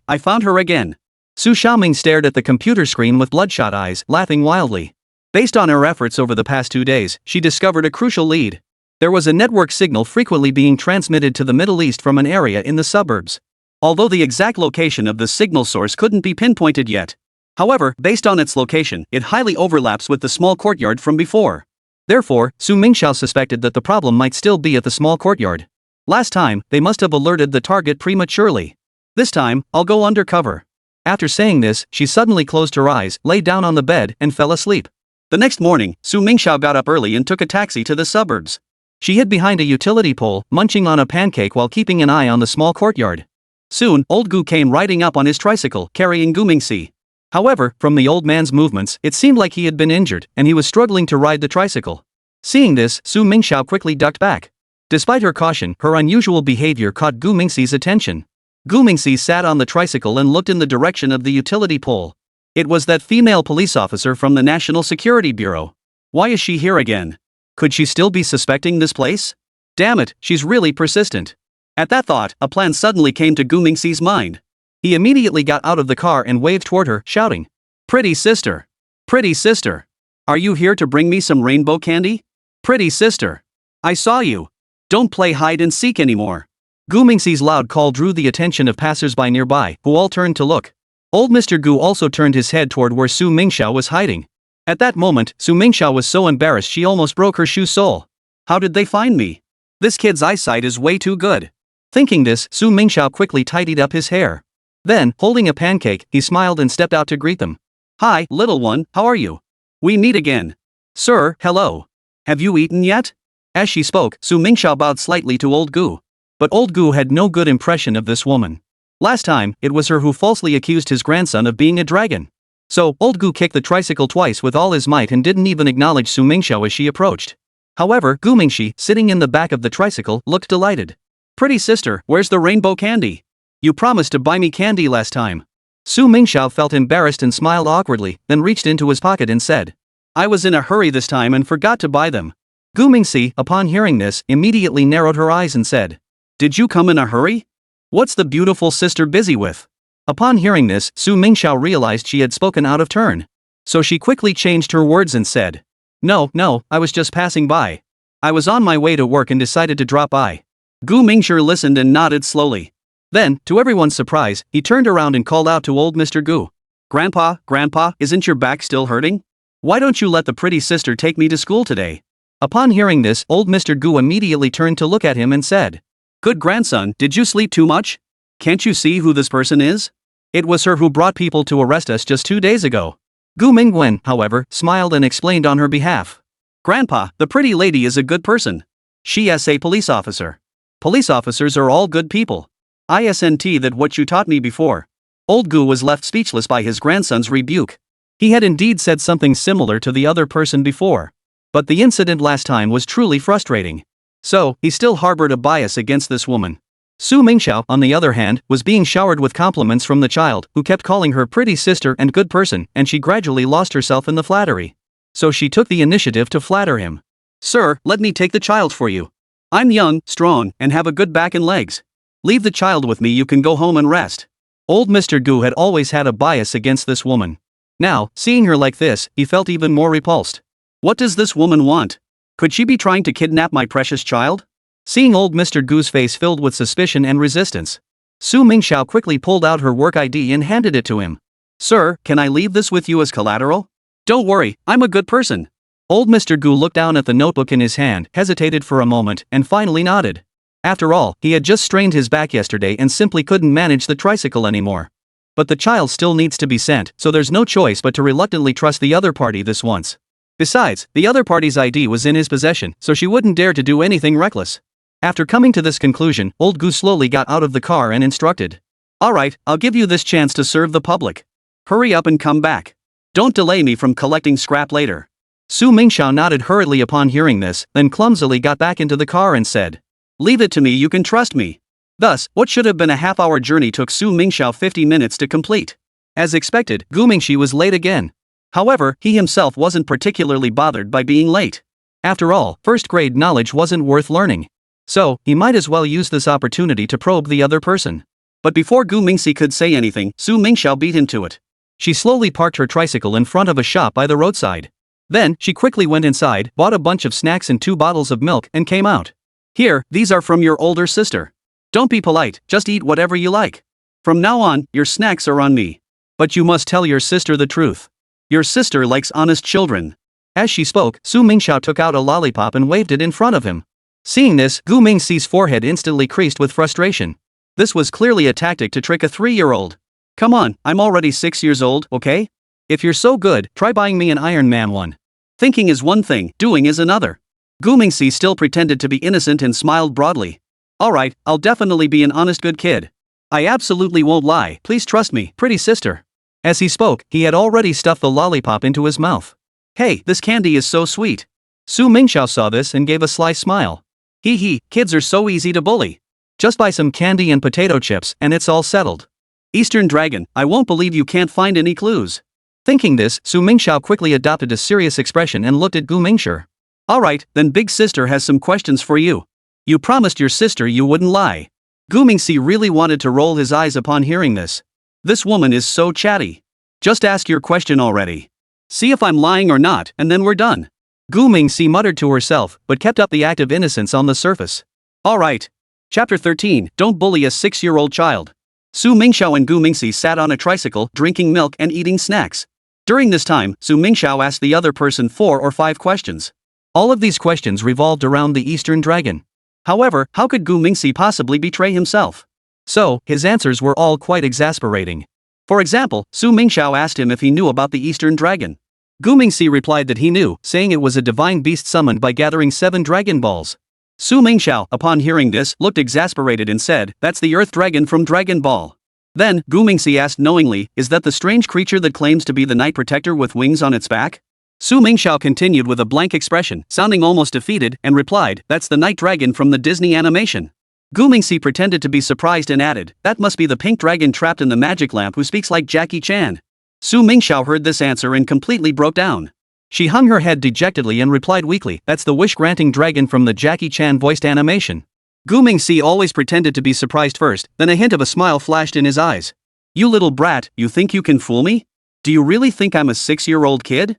I found her again. Su Xiaoming stared at the computer screen with bloodshot eyes, laughing wildly. Based on her efforts over the past 2 days, she discovered a crucial lead. There was a network signal frequently being transmitted to the Middle East from an area in the suburbs. Although the exact location of the signal source couldn't be pinpointed yet. However, based on its location, it highly overlaps with the small courtyard from before. Therefore, Su Mingxiao suspected that the problem might still be at the small courtyard. Last time, they must have alerted the target prematurely. This time, I'll go undercover. After saying this, she suddenly closed her eyes, lay down on the bed, and fell asleep. The next morning, Su Mingxiao got up early and took a taxi to the suburbs. She hid behind a utility pole, munching on a pancake while keeping an eye on the small courtyard. Soon, old Gu came riding up on his tricycle, carrying Gu Mingxi. However, from the old man's movements, it seemed like he had been injured, and he was struggling to ride the tricycle. Seeing this, Su Mingxiao quickly ducked back. Despite her caution, her unusual behavior caught Gu Mingxi's attention. Gu Mingxi sat on the tricycle and looked in the direction of the utility pole. It was that female police officer from the National Security Bureau. Why is she here again? Could she still be suspecting this place? Damn it, she's really persistent. At that thought, a plan suddenly came to Gu Mingxi's mind. He immediately got out of the car and waved toward her, shouting, "Pretty sister! Pretty sister! Are you here to bring me some rainbow candy? Pretty sister! I saw you! Don't play hide and seek anymore!" Gu Mingxi's loud call drew the attention of passers-by nearby, who all turned to look. Old Mr. Gu also turned his head toward where Su Mingxiao was hiding. At that moment, Su Mingxiao was so embarrassed she almost broke her shoe sole. How did they find me? This kid's eyesight is way too good. Thinking this, Su Mingxiao quickly tidied up his hair. Then, holding a pancake, he smiled and stepped out to greet them. "Hi, little one, how are you? We meet again. Sir, hello. Have you eaten yet?" As she spoke, Su Mingxiao bowed slightly to old Gu. But old Gu had no good impression of this woman. Last time, it was her who falsely accused his grandson of being a dragon. So, old Gu kicked the tricycle twice with all his might and didn't even acknowledge Su Mingxiao as she approached. However, Gu Mingxi, sitting in the back of the tricycle, looked delighted. "Pretty sister, where's the rainbow candy? You promised to buy me candy last time." Su Mingxiao felt embarrassed and smiled awkwardly, then reached into his pocket and said, "I was in a hurry this time and forgot to buy them." Gu Mingxi, upon hearing this, immediately narrowed her eyes and said, "Did you come in a hurry? What's the beautiful sister busy with?" Upon hearing this, Su Mingxiao realized she had spoken out of turn. So she quickly changed her words and said, No, I was just passing by. I was on my way to work and decided to drop by." Gu Mingxi listened and nodded slowly. Then, to everyone's surprise, he turned around and called out to old Mr. Gu. Grandpa, isn't your back still hurting? Why don't you let the pretty sister take me to school today?" Upon hearing this, old Mr. Gu immediately turned to look at him and said, "Good grandson, did you sleep too much? Can't you see who this person is? It was her who brought people to arrest us just 2 days ago." Gu Mingwen, however, smiled and explained on her behalf. "Grandpa, the pretty lady is a good person. She is a police officer. Police officers are all good people. Isn't that what you taught me before?" Old Gu was left speechless by his grandson's rebuke. He had indeed said something similar to the other person before. But the incident last time was truly frustrating. So, he still harbored a bias against this woman. Su Mingxiao, on the other hand, was being showered with compliments from the child, who kept calling her pretty sister and good person, and she gradually lost herself in the flattery. So she took the initiative to flatter him. "Sir, let me take the child for you. I'm young, strong, and have a good back and legs. Leave the child with me, you can go home and rest." Old Mr. Gu had always had a bias against this woman. Now, seeing her like this, he felt even more repulsed. What does this woman want? Could she be trying to kidnap my precious child? Seeing old Mr. Gu's face filled with suspicion and resistance, Su Mingxiao quickly pulled out her work ID and handed it to him. "Sir, can I leave this with you as collateral?" "Don't worry, I'm a good person." Old Mr. Gu looked down at the notebook in his hand, hesitated for a moment, and finally nodded. After all, he had just strained his back yesterday and simply couldn't manage the tricycle anymore. But the child still needs to be sent, so there's no choice but to reluctantly trust the other party this once. Besides, the other party's ID was in his possession, so she wouldn't dare to do anything reckless. After coming to this conclusion, old Gu slowly got out of the car and instructed. "Alright, I'll give you this chance to serve the public. Hurry up and come back. Don't delay me from collecting scrap later." Su Mingxiao nodded hurriedly upon hearing this, then clumsily got back into the car and said, "Leave it to me, you can trust me." Thus, what should have been a half-hour journey took Su Mingxiao 50 minutes to complete. As expected, Gu Mingxi was late again. However, he himself wasn't particularly bothered by being late. After all, first-grade knowledge wasn't worth learning. So, he might as well use this opportunity to probe the other person. But before Gu Mingxi could say anything, Su Mingxiao beat him to it. She slowly parked her tricycle in front of a shop by the roadside. Then, she quickly went inside, bought a bunch of snacks and 2 bottles of milk, and came out. "Here, these are from your older sister. Don't be polite, just eat whatever you like. From now on, your snacks are on me. But you must tell your sister the truth. Your sister likes honest children." As she spoke, Su Mingxiao took out a lollipop and waved it in front of him. Seeing this, Gu Mingxi's forehead instantly creased with frustration. This was clearly a tactic to trick a 3-year-old. "Come on, I'm already 6 years old, okay? If you're so good, try buying me an Iron Man one." Thinking is one thing, doing is another. Gu Mingxi still pretended to be innocent and smiled broadly. "Alright, I'll definitely be an honest good kid. I absolutely won't lie, please trust me, pretty sister." As he spoke, he had already stuffed the lollipop into his mouth. "Hey, this candy is so sweet." Su Mingxiao saw this and gave a sly smile. Hee, kids are so easy to bully. Just buy some candy and potato chips and it's all settled. Eastern Dragon, I won't believe you can't find any clues. Thinking this, Su Mingxiao quickly adopted a serious expression and looked at Gu Mingxi. "Alright, then big sister has some questions for you. You promised your sister you wouldn't lie." Gu Mingxi really wanted to roll his eyes upon hearing this. This woman is so chatty. Just ask your question already. See if I'm lying or not, and then we're done. Gu Mingxi muttered to herself, but kept up the act of innocence on the surface. Alright. Chapter 13, Don't Bully a 6-year-old Child. Su Mingxiao and Gu Mingxi sat on a tricycle, drinking milk and eating snacks. During this time, Su Mingxiao asked the other person 4 or 5 questions. All of these questions revolved around the Eastern Dragon. However, how could Gu Mingxi possibly betray himself? So, his answers were all quite exasperating. For example, Su Mingxiao asked him if he knew about the Eastern Dragon. Gu Mingxi replied that he knew, saying it was a divine beast summoned by gathering 7 Dragon Balls. Su Mingxiao, upon hearing this, looked exasperated and said, "That's the Earth Dragon from Dragon Ball." Then, Gu Mingxi asked knowingly, "Is that the strange creature that claims to be the Night Protector with wings on its back?" Su Mingxiao continued with a blank expression, sounding almost defeated, and replied, "That's the Night Dragon from the Disney animation." Gu Mingxi pretended to be surprised and added, "That must be the pink dragon trapped in the magic lamp who speaks like Jackie Chan." Su Mingxiao heard this answer and completely broke down. She hung her head dejectedly and replied weakly, "That's the wish-granting dragon from the Jackie Chan voiced animation." Gu Mingxi always pretended to be surprised first, then a hint of a smile flashed in his eyes. "You little brat, you think you can fool me? Do you really think I'm a 6-year-old kid?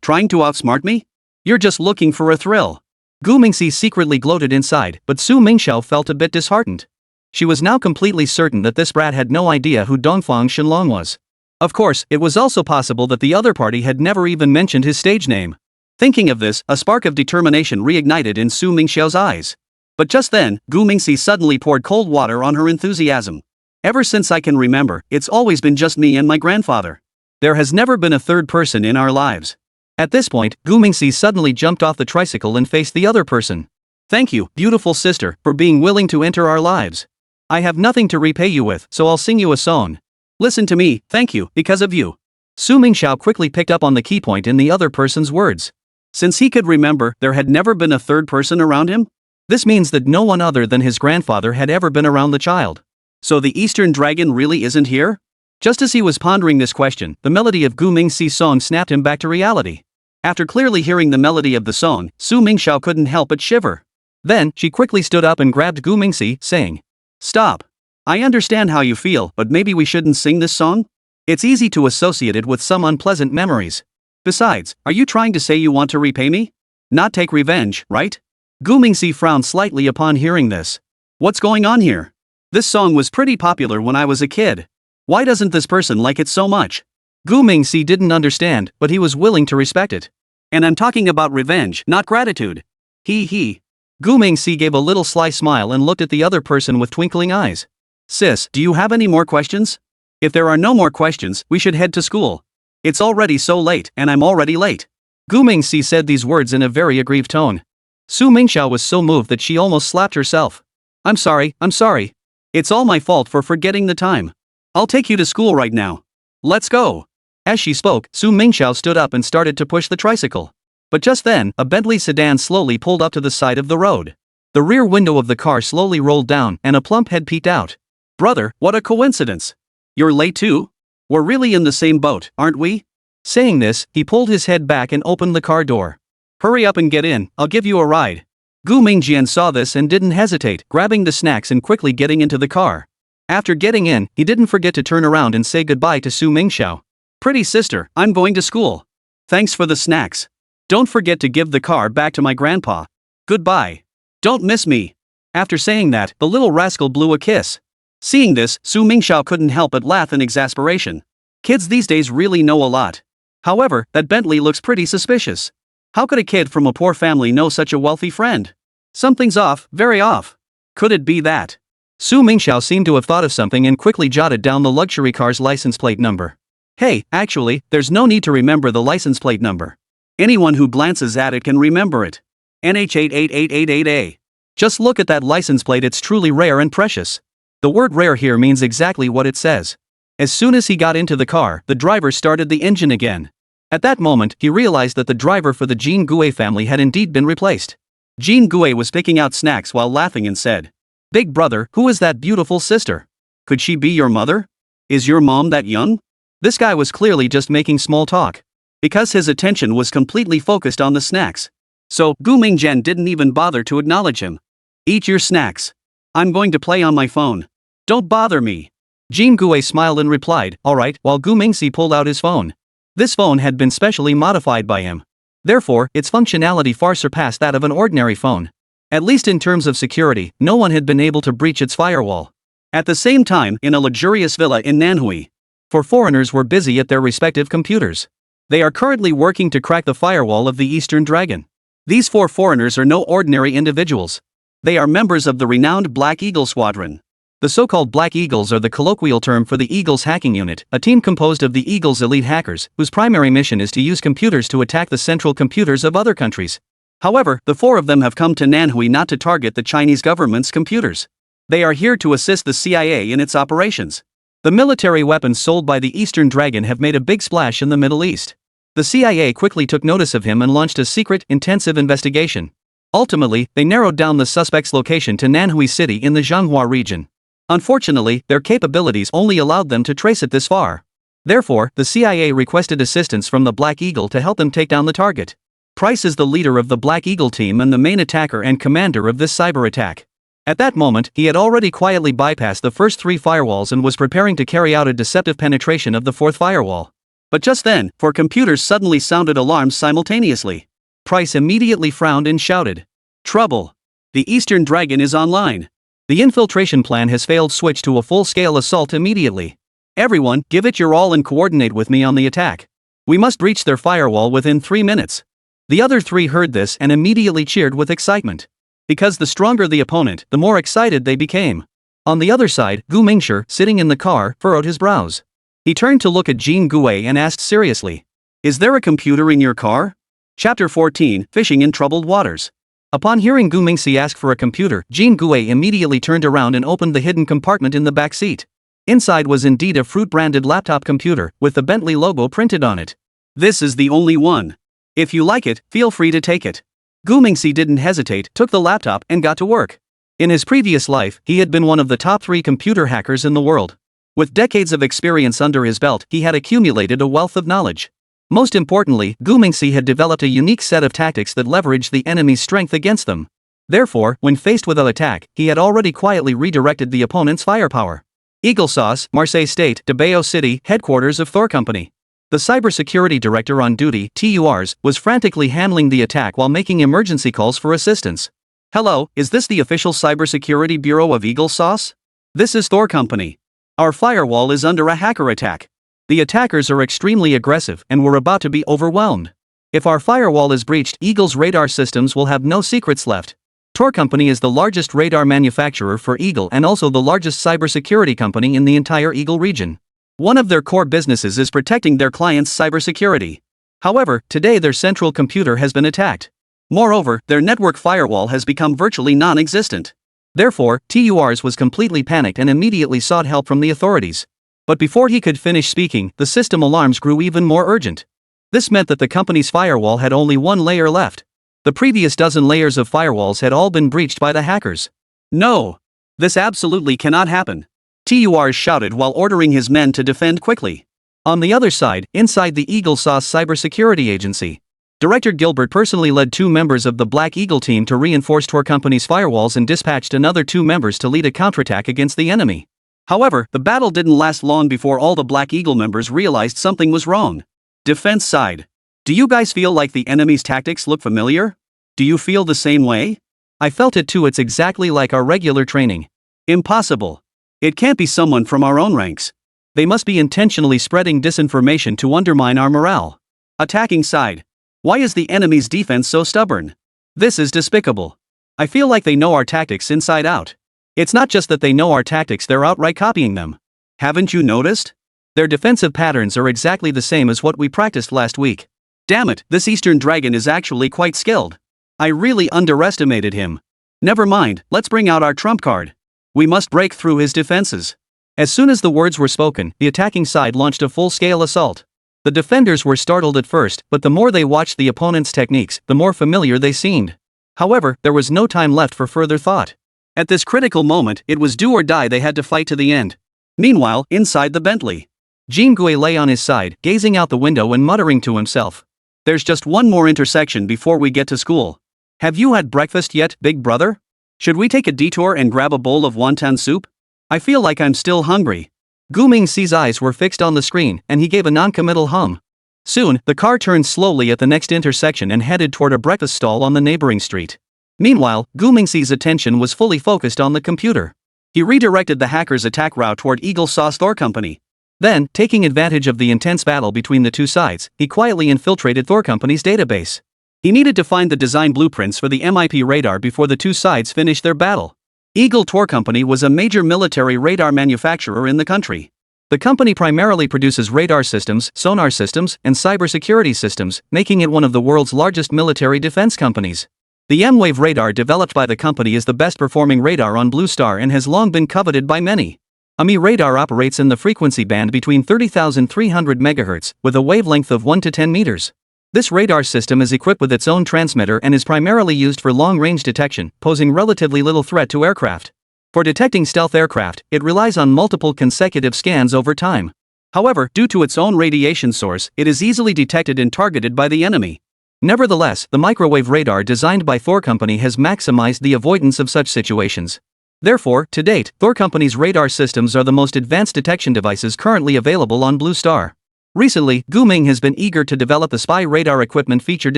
Trying to outsmart me? You're just looking for a thrill." Gu Mingxi secretly gloated inside, but Su Mingxiao felt a bit disheartened. She was now completely certain that this brat had no idea who Dongfang Shenlong was. Of course, it was also possible that the other party had never even mentioned his stage name. Thinking of this, a spark of determination reignited in Su Mingxiao's eyes. But just then, Gu Mingxi suddenly poured cold water on her enthusiasm. "Ever since I can remember, it's always been just me and my grandfather. There has never been a third person in our lives." At this point, Gu Mingxi suddenly jumped off the tricycle and faced the other person. "Thank you, beautiful sister, for being willing to enter our lives. I have nothing to repay you with, so I'll sing you a song. Listen to me, thank you, because of you." Su Mingxiao quickly picked up on the key point in the other person's words. Since he could remember, there had never been a third person around him? This means that no one other than his grandfather had ever been around the child. So the Eastern Dragon really isn't here? Just as he was pondering this question, the melody of Gu Mingxi's song snapped him back to reality. After clearly hearing the melody of the song, Su Mingxiao couldn't help but shiver. Then, she quickly stood up and grabbed Gu Mingxi, saying, "Stop. I understand how you feel, but maybe we shouldn't sing this song? It's easy to associate it with some unpleasant memories. Besides, are you trying to say you want to repay me? Not take revenge, right?" Gu Mingxi frowned slightly upon hearing this. "What's going on here? This song was pretty popular when I was a kid. Why doesn't this person like it so much?" Gu Mingxi didn't understand, but he was willing to respect it. "And I'm talking about revenge, not gratitude. He. Gu Mingxi gave a little sly smile and looked at the other person with twinkling eyes. "Sis, do you have any more questions? If there are no more questions, we should head to school. It's already so late, and I'm already late." Gu Mingxi said these words in a very aggrieved tone. Su Mingxiao was so moved that she almost slapped herself. I'm sorry. It's all my fault for forgetting the time. I'll take you to school right now. Let's go." As she spoke, Su Mingxiao stood up and started to push the tricycle. But just then, a Bentley sedan slowly pulled up to the side of the road. The rear window of the car slowly rolled down, and a plump head peeked out. "Brother, what a coincidence. You're late too? We're really in the same boat, aren't we?" Saying this, he pulled his head back and opened the car door. "Hurry up and get in, I'll give you a ride." Gu Mingjian saw this and didn't hesitate, grabbing the snacks and quickly getting into the car. After getting in, he didn't forget to turn around and say goodbye to Su Mingxiao. "Pretty sister, I'm going to school. Thanks for the snacks. Don't forget to give the car back to my grandpa. Goodbye. Don't miss me." After saying that, the little rascal blew a kiss. Seeing this, Su Mingxiao couldn't help but laugh in exasperation. Kids these days really know a lot. However, that Bentley looks pretty suspicious. How could a kid from a poor family know such a wealthy friend? Something's off, very off. Could it be that? Su Mingxiao seemed to have thought of something and quickly jotted down the luxury car's license plate number. Hey, actually, there's no need to remember the license plate number. Anyone who glances at it can remember it. NH88888A. Just look at that license plate, it's truly rare and precious. The word rare here means exactly what it says. As soon as he got into the car, the driver started the engine again. At that moment, he realized that the driver for the Jin Gue family had indeed been replaced. Jin Gue was picking out snacks while laughing and said, "Big brother, who is that beautiful sister? Could she be your mother? Is your mom that young?" This guy was clearly just making small talk, because his attention was completely focused on the snacks. So, Gu Mingjian didn't even bother to acknowledge him. "Eat your snacks. I'm going to play on my phone. Don't bother me." Jin Gue smiled and replied, "Alright," while Gu Mingxi pulled out his phone. This phone had been specially modified by him. Therefore, its functionality far surpassed that of an ordinary phone. At least in terms of security, no one had been able to breach its firewall. At the same time, in a luxurious villa in Nanhui, 4 foreigners were busy at their respective computers. They are currently working to crack the firewall of the Eastern Dragon. These 4 foreigners are no ordinary individuals. They are members of the renowned Black Eagle Squadron. The so-called Black Eagles are the colloquial term for the Eagles hacking unit, a team composed of the Eagles' elite hackers, whose primary mission is to use computers to attack the central computers of other countries. However, the 4 of them have come to Nanhui not to target the Chinese government's computers. They are here to assist the CIA in its operations. The military weapons sold by the Eastern Dragon have made a big splash in the Middle East. The CIA quickly took notice of him and launched a secret, intensive investigation. Ultimately, they narrowed down the suspect's location to Nanhui City in the Zhanghua region. Unfortunately, their capabilities only allowed them to trace it this far. Therefore, the CIA requested assistance from the Black Eagle to help them take down the target. Price is the leader of the Black Eagle team and the main attacker and commander of this cyber attack. At that moment, he had already quietly bypassed the first 3 firewalls and was preparing to carry out a deceptive penetration of the 4th firewall. But just then, 4 computers suddenly sounded alarms simultaneously. Price immediately frowned and shouted, "Trouble! The Eastern Dragon is online. The infiltration plan has failed. Switch to a full-scale assault immediately. Everyone, give it your all and coordinate with me on the attack. We must reach their firewall within 3 minutes." The other 3 heard this and immediately cheered with excitement. Because the stronger the opponent, the more excited they became. On the other side, Gu Mingshi, sitting in the car, furrowed his brows. He turned to look at Jin Gue and asked seriously, "Is there a computer in your car?" Chapter 14, Fishing in Troubled Waters. Upon hearing Gu Mingxi ask for a computer, Jin Gue immediately turned around and opened the hidden compartment in the back seat. Inside was indeed a fruit-branded laptop computer, with the Bentley logo printed on it. "This is the only one. If you like it, feel free to take it. Gu Mingxi didn't hesitate, took the laptop, and got to work. In his previous life, he had been one of the top 3 computer hackers in the world. With decades of experience under his belt, he had accumulated a wealth of knowledge. Most importantly, Gu Mingxi had developed a unique set of tactics that leveraged the enemy's strength against them. Therefore, when faced with an attack, he had already quietly redirected the opponent's firepower. Eagle Sauce, Marseille State, Debayo City, headquarters of Thor Company. The cybersecurity director on duty, TURs, was frantically handling the attack while making emergency calls for assistance. Hello, is this the official cybersecurity bureau of Eagle Sauce? This is Thor Company. Our firewall is under a hacker attack. The attackers are extremely aggressive and we're about to be overwhelmed. If our firewall is breached, Eagle's radar systems will have no secrets left. Thor Company is the largest radar manufacturer for Eagle and also the largest cybersecurity company in the entire Eagle region. One of their core businesses is protecting their clients' cybersecurity. However, today their central computer has been attacked. Moreover, their network firewall has become virtually non-existent. Therefore, TURs was completely panicked and immediately sought help from the authorities. But before he could finish speaking, the system alarms grew even more urgent. This meant that the company's firewall had only one layer left. The previous dozen layers of firewalls had all been breached by the hackers. No! This absolutely cannot happen. TURs shouted while ordering his men to defend quickly. On the other side, inside the Eagle Sauce cybersecurity agency, Director Gilbert personally led 2 members of the Black Eagle team to reinforce Thor Company's firewalls and dispatched another 2 members to lead a counterattack against the enemy. However, the battle didn't last long before all the Black Eagle members realized something was wrong. Defense side. Do you guys feel like the enemy's tactics look familiar? Do you feel the same way? I felt it too. It's exactly like our regular training. Impossible. It can't be someone from our own ranks. They must be intentionally spreading disinformation to undermine our morale. Attacking side. Why is the enemy's defense so stubborn? This is despicable. I feel like they know our tactics inside out. It's not just that they know our tactics, they're outright copying them. Haven't you noticed? Their defensive patterns are exactly the same as what we practiced last week. Damn it, this Eastern Dragon is actually quite skilled. I really underestimated him. Never mind, let's bring out our trump card. We must break through his defenses. As soon as the words were spoken, the attacking side launched a full-scale assault. The defenders were startled at first, but the more they watched the opponent's techniques, the more familiar they seemed. However, there was no time left for further thought. At this critical moment, it was do or die. They had to fight to the end. Meanwhile, inside the Bentley, Jean Gui lay on his side, gazing out the window and muttering to himself. There's just one more intersection before we get to school. Have you had breakfast yet, big brother? Should we take a detour and grab a bowl of wonton soup? I feel like I'm still hungry. Gu Mingxi's eyes were fixed on the screen, and he gave a non-committal hum. Soon, the car turned slowly at the next intersection and headed toward a breakfast stall on the neighboring street. Meanwhile, Gu Mingxi's attention was fully focused on the computer. He redirected the hacker's attack route toward Eagle Sauce Thor Company. Then, taking advantage of the intense battle between the two sides, he quietly infiltrated Thor Company's database. He needed to find the design blueprints for the MIP radar before the two sides finished their battle. Eagle Thor Company was a major military radar manufacturer in the country. The company primarily produces radar systems, sonar systems, and cybersecurity systems, making it one of the world's largest military defense companies. The M-Wave radar developed by the company is the best performing radar on Blue Star and has long been coveted by many. AMI radar operates in the frequency band between 30,300 MHz, with a wavelength of 1 to 10 meters. This radar system is equipped with its own transmitter and is primarily used for long-range detection, posing relatively little threat to aircraft. For detecting stealth aircraft, it relies on multiple consecutive scans over time. However, due to its own radiation source, it is easily detected and targeted by the enemy. Nevertheless, the microwave radar designed by Thor Company has maximized the avoidance of such situations. Therefore, to date, Thor Company's radar systems are the most advanced detection devices currently available on Blue Star. Recently, Gu Ming has been eager to develop the spy radar equipment featured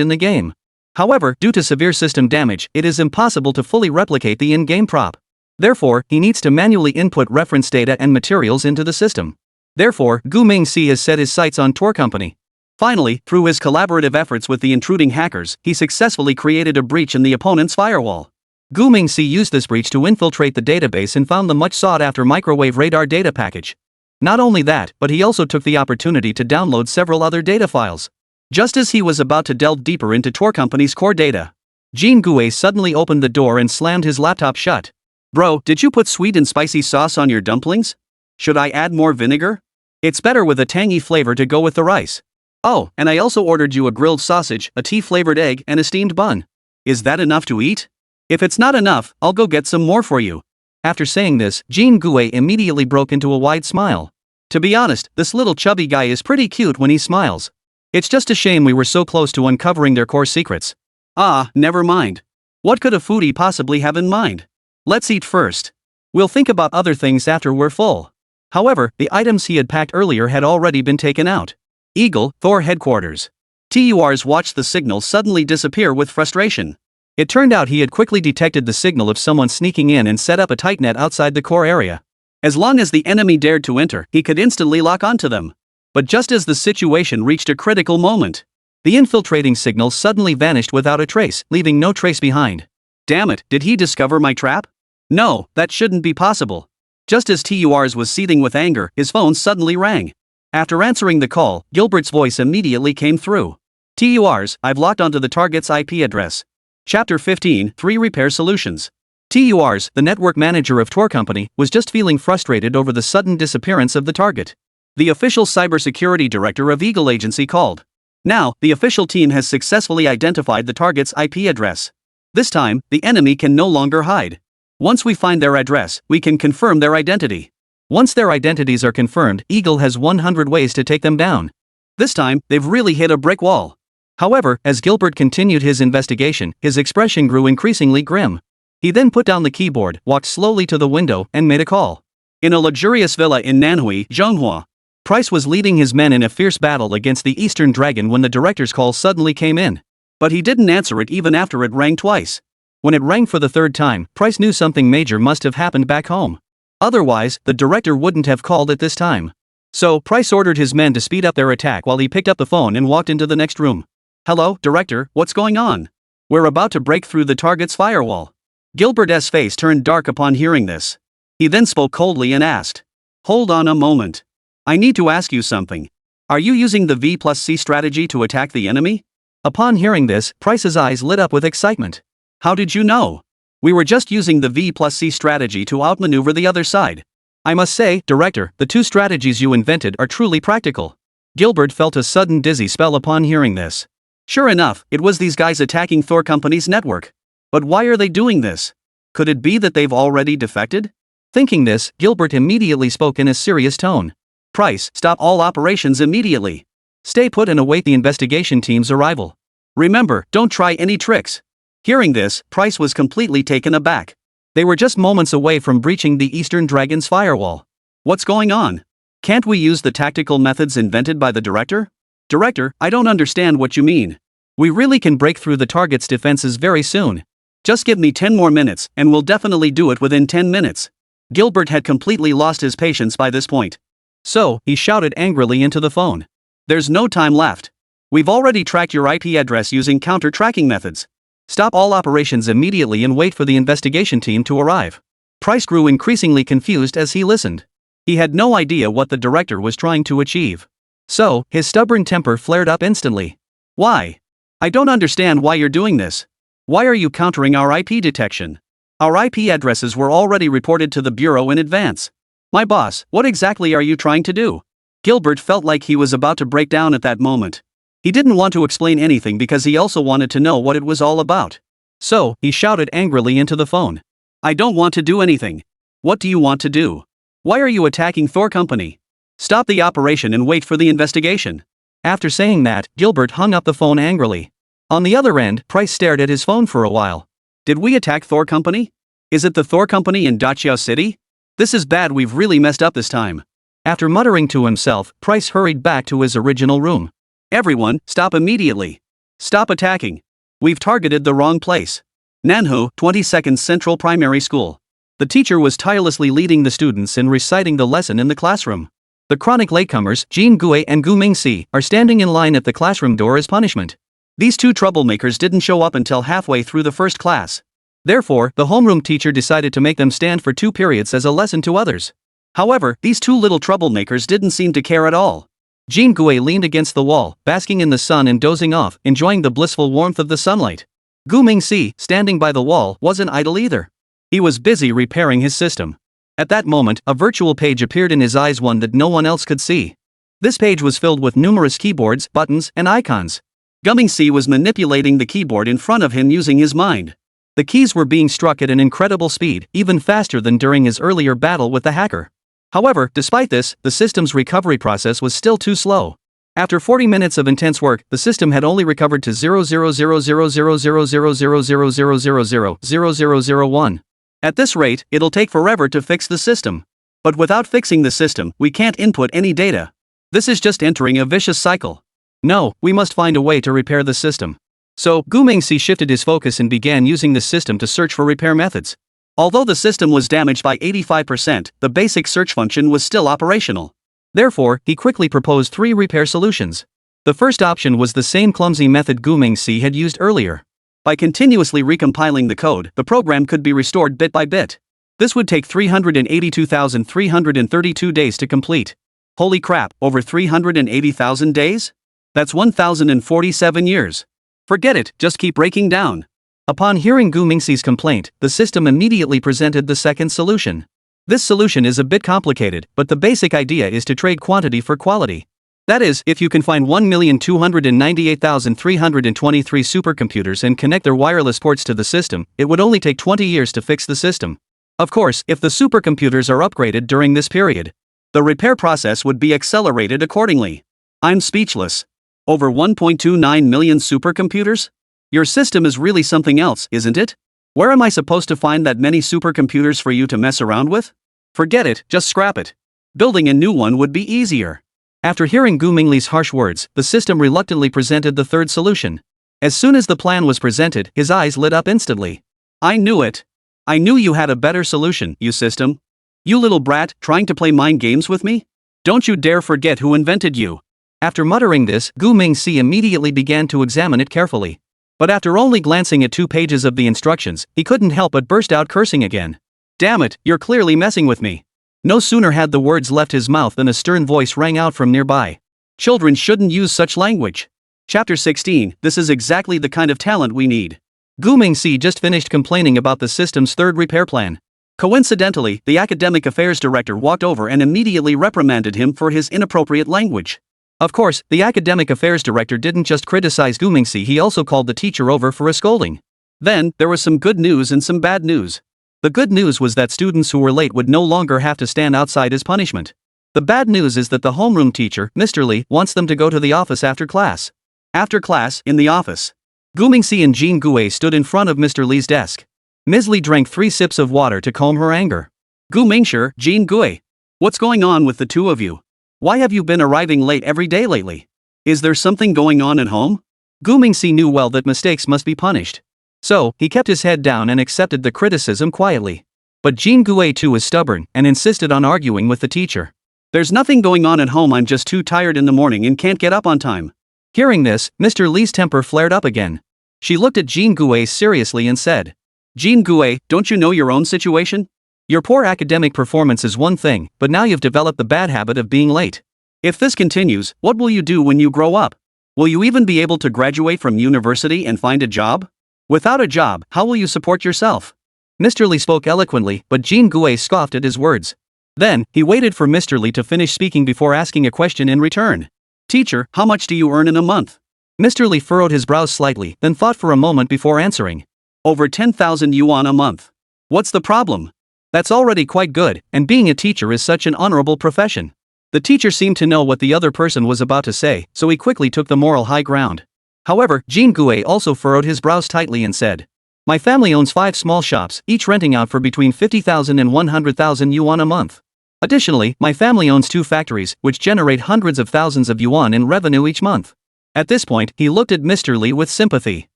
in the game. However, due to severe system damage, it is impossible to fully replicate the in-game prop. Therefore, he needs to manually input reference data and materials into the system. Therefore, Gu Mingxi has set his sights on Thor Company. Finally, through his collaborative efforts with the intruding hackers, he successfully created a breach in the opponent's firewall. Gu Mingxi used this breach to infiltrate the database and found the much sought-after microwave radar data package. Not only that, but he also took the opportunity to download several other data files. Just as he was about to delve deeper into Thor Company's core data, Jean Gui suddenly opened the door and slammed his laptop shut. Bro, did you put sweet and spicy sauce on your dumplings? Should I add more vinegar? It's better with a tangy flavor to go with the rice. Oh, and I also ordered you a grilled sausage, a tea-flavored egg, and a steamed bun. Is that enough to eat? If it's not enough, I'll go get some more for you. After saying this, Jin Gue immediately broke into a wide smile. To be honest, this little chubby guy is pretty cute when he smiles. It's just a shame we were so close to uncovering their core secrets. Ah, never mind. What could a foodie possibly have in mind? Let's eat first. We'll think about other things after we're full. However, the items he had packed earlier had already been taken out. Eagle, Thor headquarters. Turs watched the signal suddenly disappear with frustration. It turned out he had quickly detected the signal of someone sneaking in and set up a tight net outside the core area. As long as the enemy dared to enter, he could instantly lock onto them. But just as the situation reached a critical moment, the infiltrating signal suddenly vanished without a trace, leaving no trace behind. Damn it, did he discover my trap? No, that shouldn't be possible. Just as Turs was seething with anger, his phone suddenly rang. After answering the call, Gilbert's voice immediately came through. Turs, I've locked onto the target's IP address. Chapter 15, 3 Repair Solutions. Turs, the network manager of Tor Company, was just feeling frustrated over the sudden disappearance of the target. The official cybersecurity director of Eagle Agency called. Now, the official team has successfully identified the target's IP address. This time, the enemy can no longer hide. Once we find their address, we can confirm their identity. Once their identities are confirmed, Eagle has 100 ways to take them down. This time, they've really hit a brick wall. However, as Gilbert continued his investigation, his expression grew increasingly grim. He then put down the keyboard, walked slowly to the window, and made a call. In a luxurious villa in Nanhui, Zhonghua, Price was leading his men in a fierce battle against the Eastern Dragon when the director's call suddenly came in. But he didn't answer it even after it rang twice. When it rang for the third time, Price knew something major must have happened back home. Otherwise, the director wouldn't have called at this time. So, Price ordered his men to speed up their attack while he picked up the phone and walked into the next room. Hello, Director, what's going on? We're about to break through the target's firewall. Gilbert's face turned dark upon hearing this. He then spoke coldly and asked. Hold on a moment. I need to ask you something. Are you using the V+C strategy to attack the enemy? Upon hearing this, Price's eyes lit up with excitement. How did you know? We were just using the V+C strategy to outmaneuver the other side. I must say, Director, the two strategies you invented are truly practical. Gilbert felt a sudden dizzy spell upon hearing this. Sure enough, it was these guys attacking Thor Company's network. But why are they doing this? Could it be that they've already defected? Thinking this, Gilbert immediately spoke in a serious tone. Price, stop all operations immediately. Stay put and await the investigation team's arrival. Remember, don't try any tricks. Hearing this, Price was completely taken aback. They were just moments away from breaching the Eastern Dragon's firewall. What's going on? Can't we use the tactical methods invented by the director? Director, I don't understand what you mean. We really can break through the target's defenses very soon. Just give me 10 more minutes, and we'll definitely do it within 10 minutes. Gilbert had completely lost his patience by this point. So, he shouted angrily into the phone. There's no time left. We've already tracked your IP address using counter-tracking methods. Stop all operations immediately and wait for the investigation team to arrive. Price grew increasingly confused as he listened. He had no idea what the director was trying to achieve. So, his stubborn temper flared up instantly. Why? I don't understand why you're doing this. Why are you countering our IP detection? Our IP addresses were already reported to the Bureau in advance. My boss, what exactly are you trying to do? Gilbert felt like he was about to break down at that moment. He didn't want to explain anything because he also wanted to know what it was all about. So, he shouted angrily into the phone. I don't want to do anything. What do you want to do? Why are you attacking Thor Company? Stop the operation and wait for the investigation. After saying that, Gilbert hung up the phone angrily. On the other end, Price stared at his phone for a while. Did we attack Thor Company? Is it the Thor Company in Dachiao City? This is bad, we've really messed up this time. After muttering to himself, Price hurried back to his original room. Everyone, stop immediately. Stop attacking. We've targeted the wrong place. Nanhu, 22nd Central Primary School. The teacher was tirelessly leading the students in reciting the lesson in the classroom. The chronic latecomers, Jin Gue and Gu Mingxi, are standing in line at the classroom door as punishment. These two troublemakers didn't show up until halfway through the first class. Therefore, the homeroom teacher decided to make them stand for 2 periods as a lesson to others. However, these two little troublemakers didn't seem to care at all. Jin Gue leaned against the wall, basking in the sun and dozing off, enjoying the blissful warmth of the sunlight. Gu Mingxi, standing by the wall, wasn't idle either. He was busy repairing his system. At that moment, a virtual page appeared in his eyes, one that no one else could see. This page was filled with numerous keyboards, buttons, and icons. Gumming was manipulating the keyboard in front of him using his mind. The keys were being struck at an incredible speed, even faster than during his earlier battle with the hacker. However, despite this, the system's recovery process was still too slow. After 40 minutes of intense work, the system had only recovered to 0.00000000000000001. At this rate, it'll take forever to fix the system. But without fixing the system, we can't input any data. This is just entering a vicious cycle. No, we must find a way to repair the system. So, Gumming shifted his focus and began using the system to search for repair methods. Although the system was damaged by 85%, the basic search function was still operational. Therefore, he quickly proposed 3 repair solutions. The first option was the same clumsy method Gumming had used earlier. By continuously recompiling the code, the program could be restored bit by bit. This would take 382,332 days to complete. Holy crap, over 380,000 days? That's 1,047 years. Forget it, just keep breaking down. Upon hearing Gumming's complaint, the system immediately presented the second solution. This solution is a bit complicated, but the basic idea is to trade quantity for quality. That is, if you can find 1,298,323 supercomputers and connect their wireless ports to the system, it would only take 20 years to fix the system. Of course, if the supercomputers are upgraded during this period, the repair process would be accelerated accordingly. I'm speechless. Over 1.29 million supercomputers? Your system is really something else, isn't it? Where am I supposed to find that many supercomputers for you to mess around with? Forget it, just scrap it. Building a new one would be easier. After hearing Gumming's harsh words, the system reluctantly presented the third solution. As soon as the plan was presented, his eyes lit up instantly. I knew it. I knew you had a better solution, you system. You little brat, trying to play mind games with me? Don't you dare forget who invented you. After muttering this, Gumming immediately began to examine it carefully. But after only glancing at 2 pages of the instructions, he couldn't help but burst out cursing again. Damn it, you're clearly messing with me. No sooner had the words left his mouth than a stern voice rang out from nearby. Children shouldn't use such language. Chapter 16, this is exactly the kind of talent we need. Gumming just finished complaining about the system's third repair plan. Coincidentally, the academic affairs director walked over and immediately reprimanded him for his inappropriate language. Of course, the academic affairs director didn't just criticize Gumming, he also called the teacher over for a scolding. Then, there was some good news and some bad news. The good news was that students who were late would no longer have to stand outside as punishment. The bad news is that the homeroom teacher, Mr. Lee, wants them to go to the office after class. After class, in the office. Gumming and Jean Gue stood in front of Mr. Lee's desk. Ms. Lee drank 3 sips of water to calm her anger. Gumming, Jean Gue. What's going on with the two of you? Why have you been arriving late every day lately? Is there something going on at home? Gumming knew well that mistakes must be punished. So, he kept his head down and accepted the criticism quietly. But Jean Gue too was stubborn and insisted on arguing with the teacher. There's nothing going on at home, I'm just too tired in the morning and can't get up on time. Hearing this, Mr. Lee's temper flared up again. She looked at Jean Gue seriously and said, Jean Gue, don't you know your own situation? Your poor academic performance is one thing, but now you've developed the bad habit of being late. If this continues, what will you do when you grow up? Will you even be able to graduate from university and find a job? Without a job, how will you support yourself? Mr. Lee spoke eloquently, but Jean Gue scoffed at his words. Then, he waited for Mr. Lee to finish speaking before asking a question in return. Teacher, how much do you earn in a month? Mr. Lee furrowed his brows slightly, then thought for a moment before answering. Over 10,000 yuan a month. What's the problem? That's already quite good, and being a teacher is such an honorable profession. The teacher seemed to know what the other person was about to say, so he quickly took the moral high ground. However, Jean Gue also furrowed his brows tightly and said, My family owns 5 small shops, each renting out for between 50,000 and 100,000 yuan a month. Additionally, my family owns 2 factories, which generate hundreds of thousands of yuan in revenue each month. At this point, he looked at Mr. Lee with sympathy.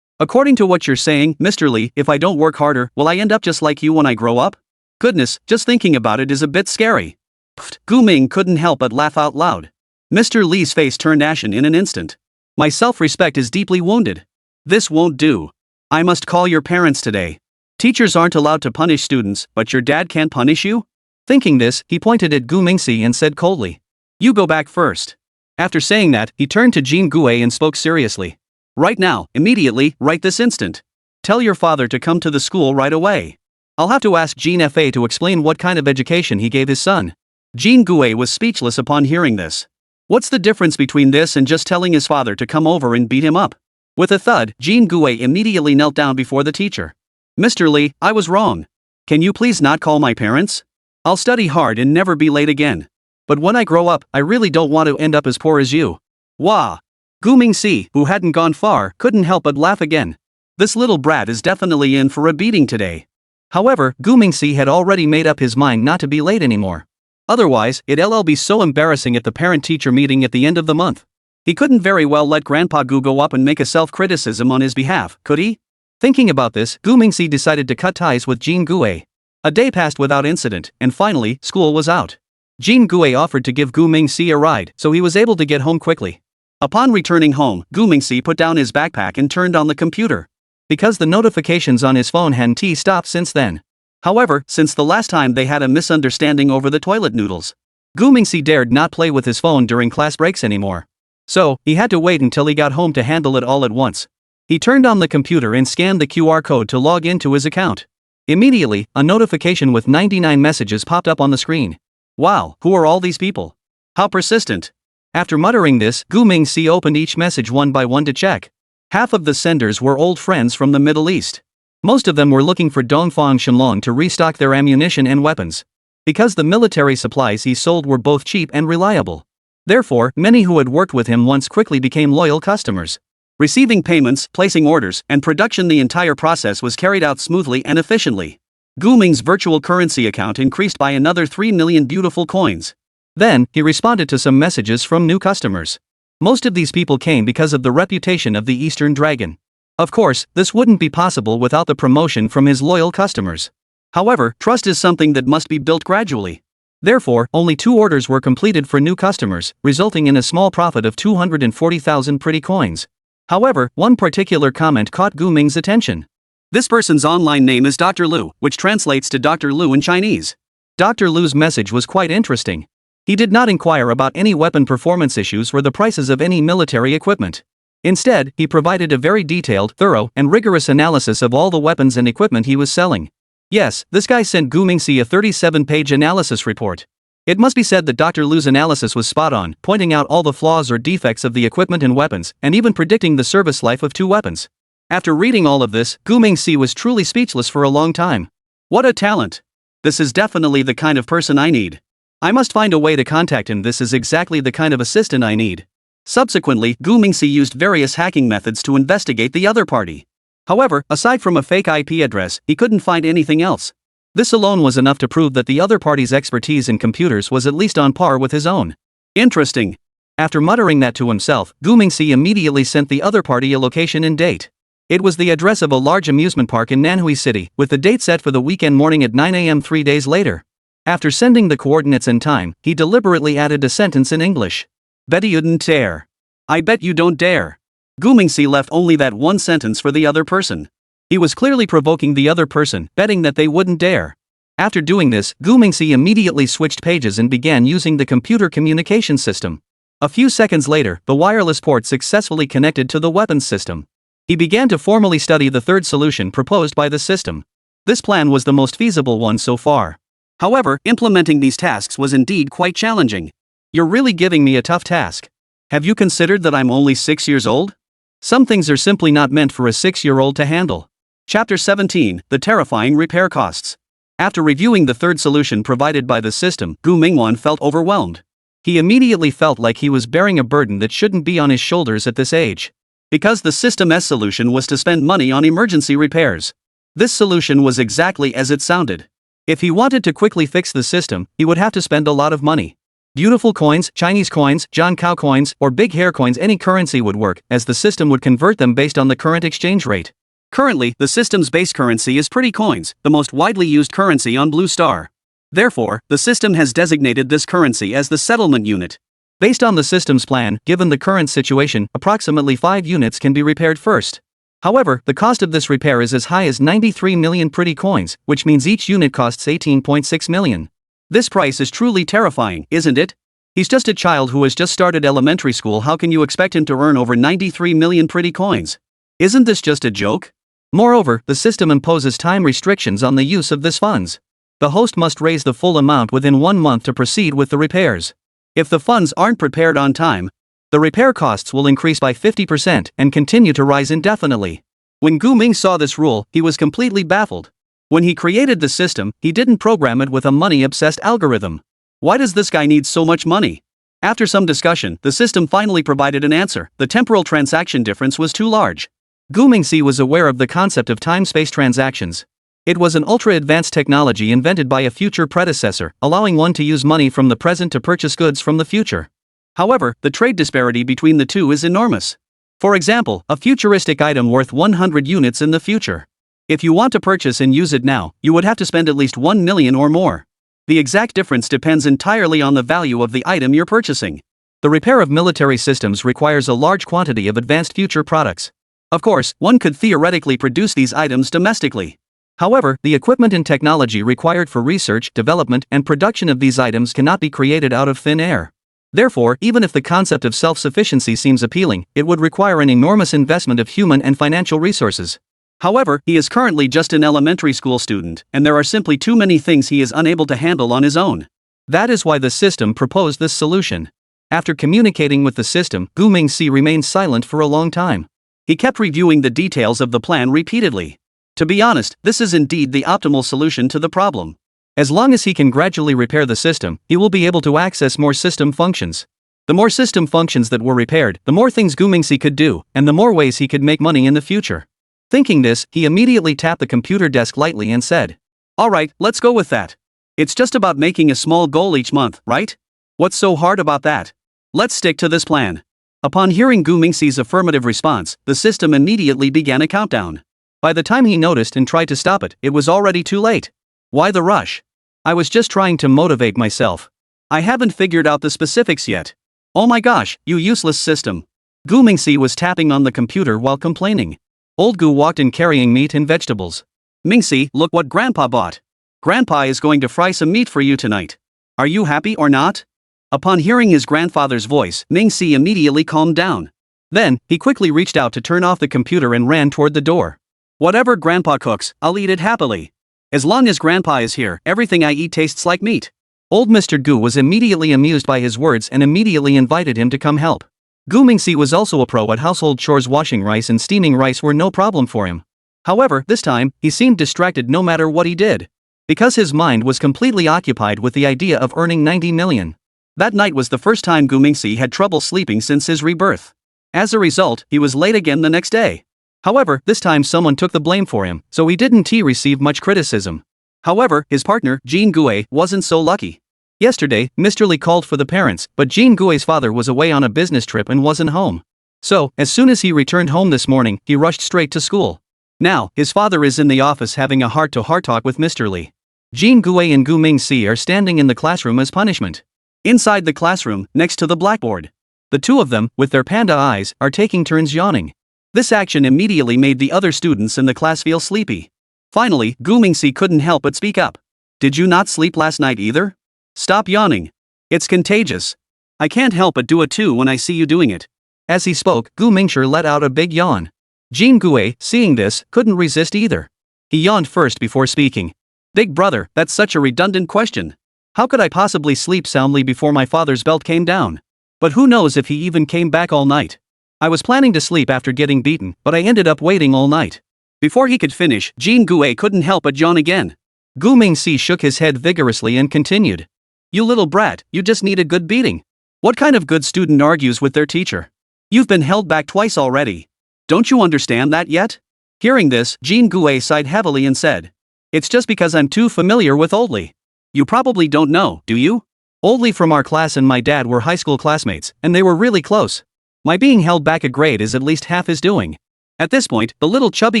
According to what you're saying, Mr. Lee, if I don't work harder, will I end up just like you when I grow up? Goodness, just thinking about it is a bit scary. Pfft, Gumming couldn't help but laugh out loud. Mr. Lee's face turned ashen in an instant. My self-respect is deeply wounded. This won't do. I must call your parents today. Teachers aren't allowed to punish students, but your dad can't punish you? Thinking this, he pointed at Gumming and said coldly, You go back first. After saying that, he turned to Jean Gue and spoke seriously. Right now, immediately, right this instant. Tell your father to come to the school right away. I'll have to ask Jean Fa to explain what kind of education he gave his son. Jean Gue was speechless upon hearing this. What's the difference between this and just telling his father to come over and beat him up? With a thud, Jean Gui immediately knelt down before the teacher. "Mr. Lee, I was wrong. Can you please not call my parents? I'll study hard and never be late again. But when I grow up, I really don't want to end up as poor as you." Wah! Gu Mingxi, who hadn't gone far, couldn't help but laugh again. This little brat is definitely in for a beating today. However, Gu Mingxi had already made up his mind not to be late anymore. Otherwise, it'll be so embarrassing at the parent-teacher meeting at the end of the month. He couldn't very well let Grandpa Gu go up and make a self-criticism on his behalf, could he? Thinking about this, Gu Mingxi decided to cut ties with Jean Gui. A day passed without incident, and finally, school was out. Jean Gui offered to give Gu Mingxi a ride, so he was able to get home quickly. Upon returning home, Gu Mingxi put down his backpack and turned on the computer. Because the notifications on his phone hadn't stopped since then. However, since the last time they had a misunderstanding over the toilet noodles, Gu Mingxi dared not play with his phone during class breaks anymore. So, he had to wait until he got home to handle it all at once. He turned on the computer and scanned the QR code to log into his account. Immediately, a notification with 99 messages popped up on the screen. Wow, who are all these people? How persistent. After muttering this, Gu Mingxi opened each message one by one to check. Half of the senders were old friends from the Middle East. Most of them were looking for Dongfang Shenlong to restock their ammunition and weapons. Because the military supplies he sold were both cheap and reliable. Therefore, many who had worked with him once quickly became loyal customers. Receiving payments, placing orders, and production, the entire process was carried out smoothly and efficiently. Gu Ming's virtual currency account increased by another 3 million beautiful coins. Then, he responded to some messages from new customers. Most of these people came because of the reputation of the Eastern Dragon. Of course, this wouldn't be possible without the promotion from his loyal customers. However, trust is something that must be built gradually. Therefore, only 2 orders were completed for new customers, resulting in a small profit of 240,000 pretty coins. However, one particular comment caught Gu Ming's attention. This person's online name is Dr. Lu, which translates to Dr. Lu in Chinese. Dr. Lu's message was quite interesting. He did not inquire about any weapon performance issues or the prices of any military equipment. Instead, he provided a very detailed, thorough, and rigorous analysis of all the weapons and equipment he was selling. Yes, this guy sent Gu Mingxi a 37-page analysis report. It must be said that Dr. Lu's analysis was spot on, pointing out all the flaws or defects of the equipment and weapons, and even predicting the service life of 2 weapons. After reading all of this, Gu Mingxi was truly speechless for a long time. What a talent! This is definitely the kind of person I need. I must find a way to contact him. This is exactly the kind of assistant I need. Subsequently, Gu Mingxi used various hacking methods to investigate the other party. However, aside from a fake IP address, he couldn't find anything else. This alone was enough to prove that the other party's expertise in computers was at least on par with his own. Interesting. After muttering that to himself, Gu Mingxi immediately sent the other party a location and date. It was the address of a large amusement park in Nanhui City, with the date set for the weekend morning at 9 a.m. 3 days later. After sending the coordinates and time, he deliberately added a sentence in English. Bet you didn't dare. I bet you don't dare. Gu Mingxi left only that one sentence for the other person. He was clearly provoking the other person, betting that they wouldn't dare. After doing this, Gu Mingxi immediately switched pages and began using the computer communication system. A few seconds later, the wireless port successfully connected to the weapons system. He began to formally study the third solution proposed by the system. This plan was the most feasible one so far. However, implementing these tasks was indeed quite challenging. You're really giving me a tough task. Have you considered that I'm only 6 years old? Some things are simply not meant for a 6-year-old to handle. Chapter 17, The Terrifying Repair Costs. After reviewing the third solution provided by the system, Gu Mingwan felt overwhelmed. He immediately felt like he was bearing a burden that shouldn't be on his shoulders at this age. Because the system's solution was to spend money on emergency repairs. This solution was exactly as it sounded. If he wanted to quickly fix the system, he would have to spend a lot of money. Beautiful coins, Chinese coins, John Cow coins, or big hair coins, any currency would work, as the system would convert them based on the current exchange rate. Currently, the system's base currency is pretty coins, the most widely used currency on Blue Star. Therefore, the system has designated this currency as the settlement unit. Based on the system's plan, given the current situation, approximately 5 units can be repaired first. However, the cost of this repair is as high as 93 million pretty coins, which means each unit costs 18.6 million. This price is truly terrifying, isn't it? He's just a child who has just started elementary school. How can you expect him to earn over 93 million pretty coins? Isn't this just a joke? Moreover, the system imposes time restrictions on the use of this funds. The host must raise the full amount within 1 month to proceed with the repairs. If the funds aren't prepared on time, The repair costs will increase by 50% and continue to rise indefinitely. When Gu Ming saw this rule, he was completely baffled. When he created the system, he didn't program it with a money-obsessed algorithm. Why does this guy need so much money? After some discussion, the system finally provided an answer. The temporal transaction difference was too large. Gu Mingxi was aware of the concept of time-space transactions. It was an ultra-advanced technology invented by a future predecessor, allowing one to use money from the present to purchase goods from the future. However, the trade disparity between the two is enormous. For example, a futuristic item worth 100 units in the future. If you want to purchase and use it now, you would have to spend at least 1 million or more. The exact difference depends entirely on the value of the item you're purchasing. The repair of military systems requires a large quantity of advanced future products. Of course, one could theoretically produce these items domestically. However, the equipment and technology required for research, development, and production of these items cannot be created out of thin air. Therefore, even if the concept of self-sufficiency seems appealing, it would require an enormous investment of human and financial resources. However, he is currently just an elementary school student, and there are simply too many things he is unable to handle on his own. That is why the system proposed this solution. After communicating with the system, Gu Mingxi remained silent for a long time. He kept reviewing the details of the plan repeatedly. To be honest, this is indeed the optimal solution to the problem. As long as he can gradually repair the system, he will be able to access more system functions. The more system functions that were repaired, the more things Gu Mingxi could do, and the more ways he could make money in the future. Thinking this, he immediately tapped the computer desk lightly and said, "Alright, let's go with that. It's just about making a small goal each month, right? What's so hard about that? Let's stick to this plan." Upon hearing Gu Mingxi's affirmative response, the system immediately began a countdown. By the time he noticed and tried to stop it, it was already too late. Why the rush? I was just trying to motivate myself. I haven't figured out the specifics yet. Oh my gosh, you useless system. Gu Mingxi was tapping on the computer while complaining. Old Gu walked in carrying meat and vegetables. "Mingxi, look what Grandpa bought. Grandpa is going to fry some meat for you tonight. Are you happy or not?" Upon hearing his grandfather's voice, Mingxi immediately calmed down. Then, he quickly reached out to turn off the computer and ran toward the door. "Whatever Grandpa cooks, I'll eat it happily. As long as Grandpa is here, everything I eat tastes like meat." Old Mr. Gu was immediately amused by his words and immediately invited him to come help. Gu Mingxi was also a pro at household chores. Washing rice and steaming rice were no problem for him. However, this time, he seemed distracted no matter what he did. Because his mind was completely occupied with the idea of earning 90 million. That night was the first time Gu Mingxi had trouble sleeping since his rebirth. As a result, he was late again the next day. However, this time someone took the blame for him, so he didn't receive much criticism. However, his partner, Jean Gue, wasn't so lucky. Yesterday, Mr. Lee called for the parents, but Jean Gue's father was away on a business trip and wasn't home. So, as soon as he returned home this morning, he rushed straight to school. Now, his father is in the office having a heart-to-heart talk with Mr. Lee. Jean Gue and Gu Mingxi are standing in the classroom as punishment. Inside the classroom, next to the blackboard. The two of them, with their panda eyes, are taking turns yawning. This action immediately made the other students in the class feel sleepy. Finally, Gu Mingxi couldn't help but speak up. "Did you not sleep last night either? Stop yawning. It's contagious. I can't help but do it too when I see you doing it." As he spoke, Gu Mingxi let out a big yawn. Jean Gue, seeing this, couldn't resist either. He yawned first before speaking. "Big brother, that's such a redundant question. How could I possibly sleep soundly before my father's belt came down? But who knows if he even came back all night. I was planning to sleep after getting beaten, but I ended up waiting all night." Before he could finish, Jean Gue couldn't help but yawn again. Gu Mingxi shook his head vigorously and continued. "You little brat, you just need a good beating. What kind of good student argues with their teacher? You've been held back twice already. Don't you understand that yet?" Hearing this, Jean Gue sighed heavily and said, "It's just because I'm too familiar with Old Lee. You probably don't know, do you? Old Lee from our class and my dad were high school classmates, and they were really close. My being held back a grade is at least half his doing." At this point, the little chubby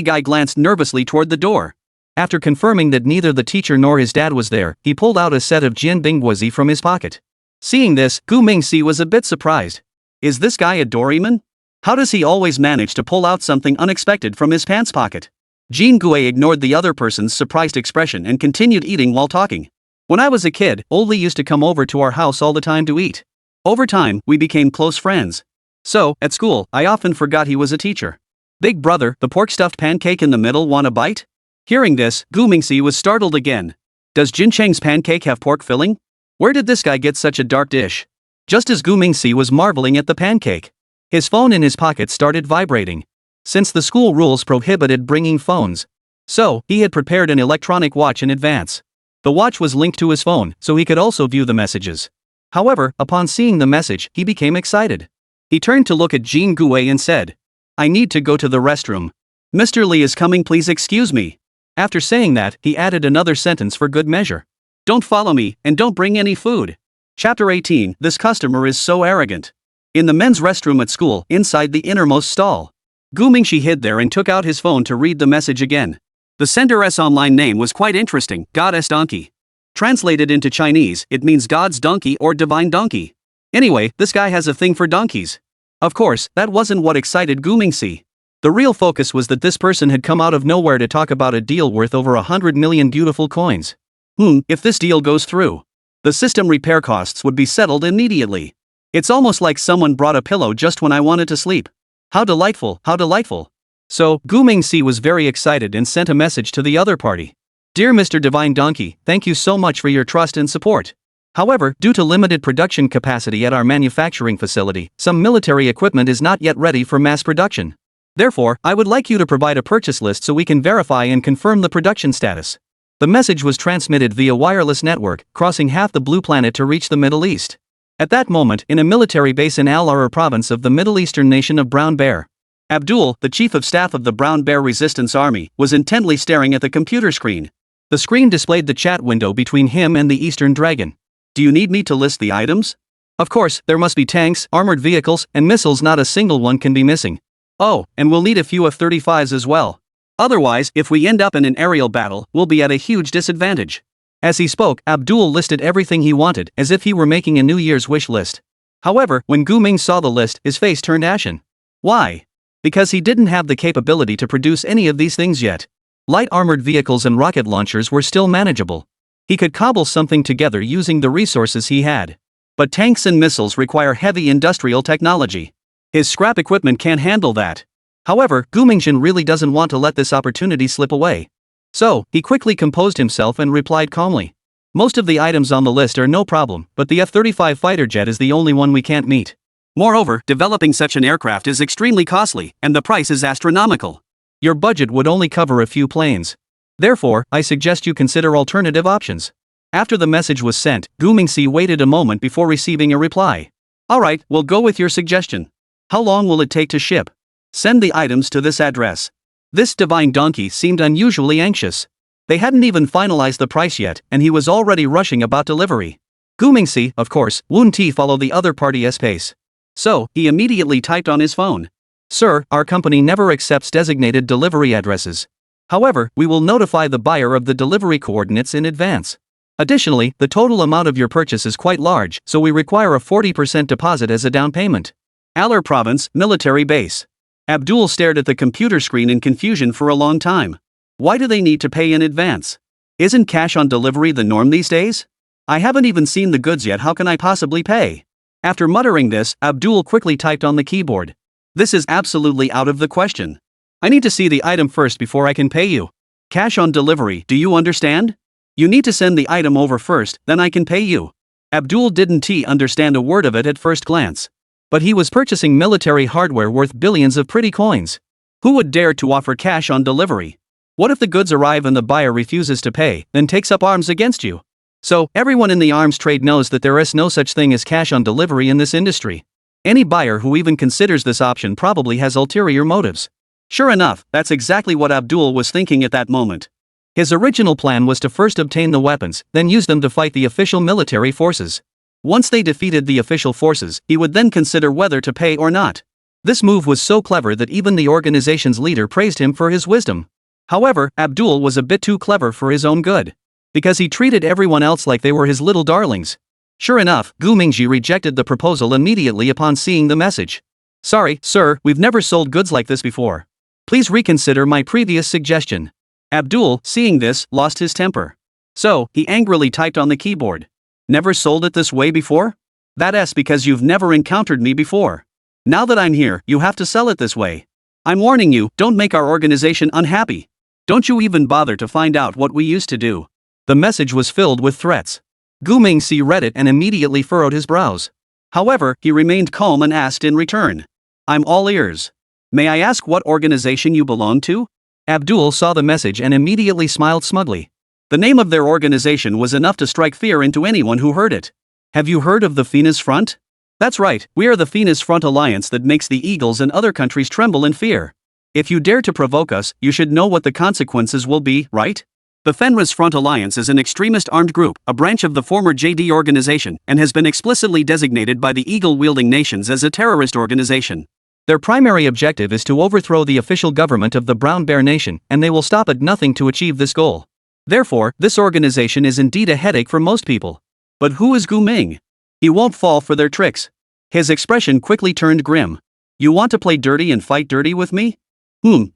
guy glanced nervously toward the door. After confirming that neither the teacher nor his dad was there, he pulled out a set of Jian Bingguozi from his pocket. Seeing this, Gu Mingxi was a bit surprised. Is this guy a Doraemon? How does he always manage to pull out something unexpected from his pants pocket? Jean Gue ignored the other person's surprised expression and continued eating while talking. "When I was a kid, Old Lee used to come over to our house all the time to eat. Over time, we became close friends. So, at school, I often forgot he was a teacher. Big brother, the pork-stuffed pancake in the middle want a bite?" Hearing this, Gu Mingxi was startled again. Does Jin Cheng's pancake have pork filling? Where did this guy get such a dark dish? Just as Gu Mingxi was marveling at the pancake, his phone in his pocket started vibrating. Since the school rules prohibited bringing phones, so he had prepared an electronic watch in advance. The watch was linked to his phone, so he could also view the messages. However, upon seeing the message, he became excited. He turned to look at Jean Gouet and said, "I need to go to the restroom. Mr. Lee is coming, please excuse me." After saying that, he added another sentence for good measure. "Don't follow me, and don't bring any food." Chapter 18. This customer is so arrogant. In the men's restroom at school, inside the innermost stall, Gu Mingxi hid there and took out his phone to read the message again. The sender's online name was quite interesting, Goddess Donkey. Translated into Chinese, it means God's donkey or divine donkey. Anyway, this guy has a thing for donkeys. Of course, that wasn't what excited Gu Mingxi. The real focus was that this person had come out of nowhere to talk about a deal worth over 100 million beautiful coins. If this deal goes through, the system repair costs would be settled immediately. It's almost like someone brought a pillow just when I wanted to sleep. How delightful, how delightful. So, Gu Mingxi was very excited and sent a message to the other party. "Dear Mr. Divine Donkey, thank you so much for your trust and support. However, due to limited production capacity at our manufacturing facility, some military equipment is not yet ready for mass production. Therefore, I would like you to provide a purchase list so we can verify and confirm the production status." The message was transmitted via wireless network, crossing half the blue planet to reach the Middle East. At that moment, in a military base in Al-Arar province of the Middle Eastern nation of Brown Bear, Abdul, the chief of staff of the Brown Bear Resistance Army, was intently staring at the computer screen. The screen displayed the chat window between him and the Eastern Dragon. "Do you need me to list the items? Of course, there must be tanks, armored vehicles, and missiles, not a single one can be missing. Oh, and we'll need a few F-35s as well. Otherwise, if we end up in an aerial battle, we'll be at a huge disadvantage." As he spoke, Abdul listed everything he wanted, as if he were making a New Year's wish list. However, when Gu Ming saw the list, his face turned ashen. Why? Because he didn't have the capability to produce any of these things yet. Light armored vehicles and rocket launchers were still manageable. He could cobble something together using the resources he had. But tanks and missiles require heavy industrial technology. His scrap equipment can't handle that. However, Gu Mingxin really doesn't want to let this opportunity slip away. So, he quickly composed himself and replied calmly. "Most of the items on the list are no problem, but the F-35 fighter jet is the only one we can't meet. Moreover, developing such an aircraft is extremely costly, and the price is astronomical. Your budget would only cover a few planes. Therefore, I suggest you consider alternative options." After the message was sent, Gu Mingxi waited a moment before receiving a reply. "Alright, we'll go with your suggestion. How long will it take to ship? Send the items to this address." This divine donkey seemed unusually anxious. They hadn't even finalized the price yet, and he was already rushing about delivery. Gu Mingxi, of course, wouldn't follow the other party's pace. So, he immediately typed on his phone. "Sir, our company never accepts designated delivery addresses. However, we will notify the buyer of the delivery coordinates in advance. Additionally, the total amount of your purchase is quite large, so we require a 40% deposit as a down payment." Alor Province, Military Base. Abdul stared at the computer screen in confusion for a long time. Why do they need to pay in advance? Isn't cash on delivery the norm these days? I haven't even seen the goods yet, how can I possibly pay? After muttering this, Abdul quickly typed on the keyboard. "This is absolutely out of the question. I need to see the item first before I can pay you. Cash on delivery, do you understand? You need to send the item over first, then I can pay you." Abdul didn't understand a word of it at first glance. But he was purchasing military hardware worth billions of pretty coins. Who would dare to offer cash on delivery? What if the goods arrive and the buyer refuses to pay, then takes up arms against you? So, everyone in the arms trade knows that there is no such thing as cash on delivery in this industry. Any buyer who even considers this option probably has ulterior motives. Sure enough, that's exactly what Abdul was thinking at that moment. His original plan was to first obtain the weapons, then use them to fight the official military forces. Once they defeated the official forces, he would then consider whether to pay or not. This move was so clever that even the organization's leader praised him for his wisdom. However, Abdul was a bit too clever for his own good. Because he treated everyone else like they were his little darlings. Sure enough, Gu Mingxi rejected the proposal immediately upon seeing the message. "Sorry, sir, we've never sold goods like this before. Please reconsider my previous suggestion." Abdul, seeing this, lost his temper. So, he angrily typed on the keyboard. "Never sold it this way before? That's because you've never encountered me before. Now that I'm here, you have to sell it this way. I'm warning you, don't make our organization unhappy. Don't you even bother to find out what we used to do." The message was filled with threats. Gu Mingxi read it and immediately furrowed his brows. However, he remained calm and asked in return. I'm all ears. May I ask what organization you belong to? Abdul saw the message and immediately smiled smugly. The name of their organization was enough to strike fear into anyone who heard it. Have you heard of the Venus Front? That's right, we are the Venus Front alliance that makes the Eagles and other countries tremble in fear. If you dare to provoke us, you should know what the consequences will be, right? The Fenris Front Alliance is an extremist armed group, a branch of the former JD organization, and has been explicitly designated by the eagle-wielding nations as a terrorist organization. Their primary objective is to overthrow the official government of the Brown Bear Nation, and they will stop at nothing to achieve this goal. Therefore, this organization is indeed a headache for most people. But who is Gu Ming? He won't fall for their tricks. His expression quickly turned grim. You want to play dirty and fight dirty with me?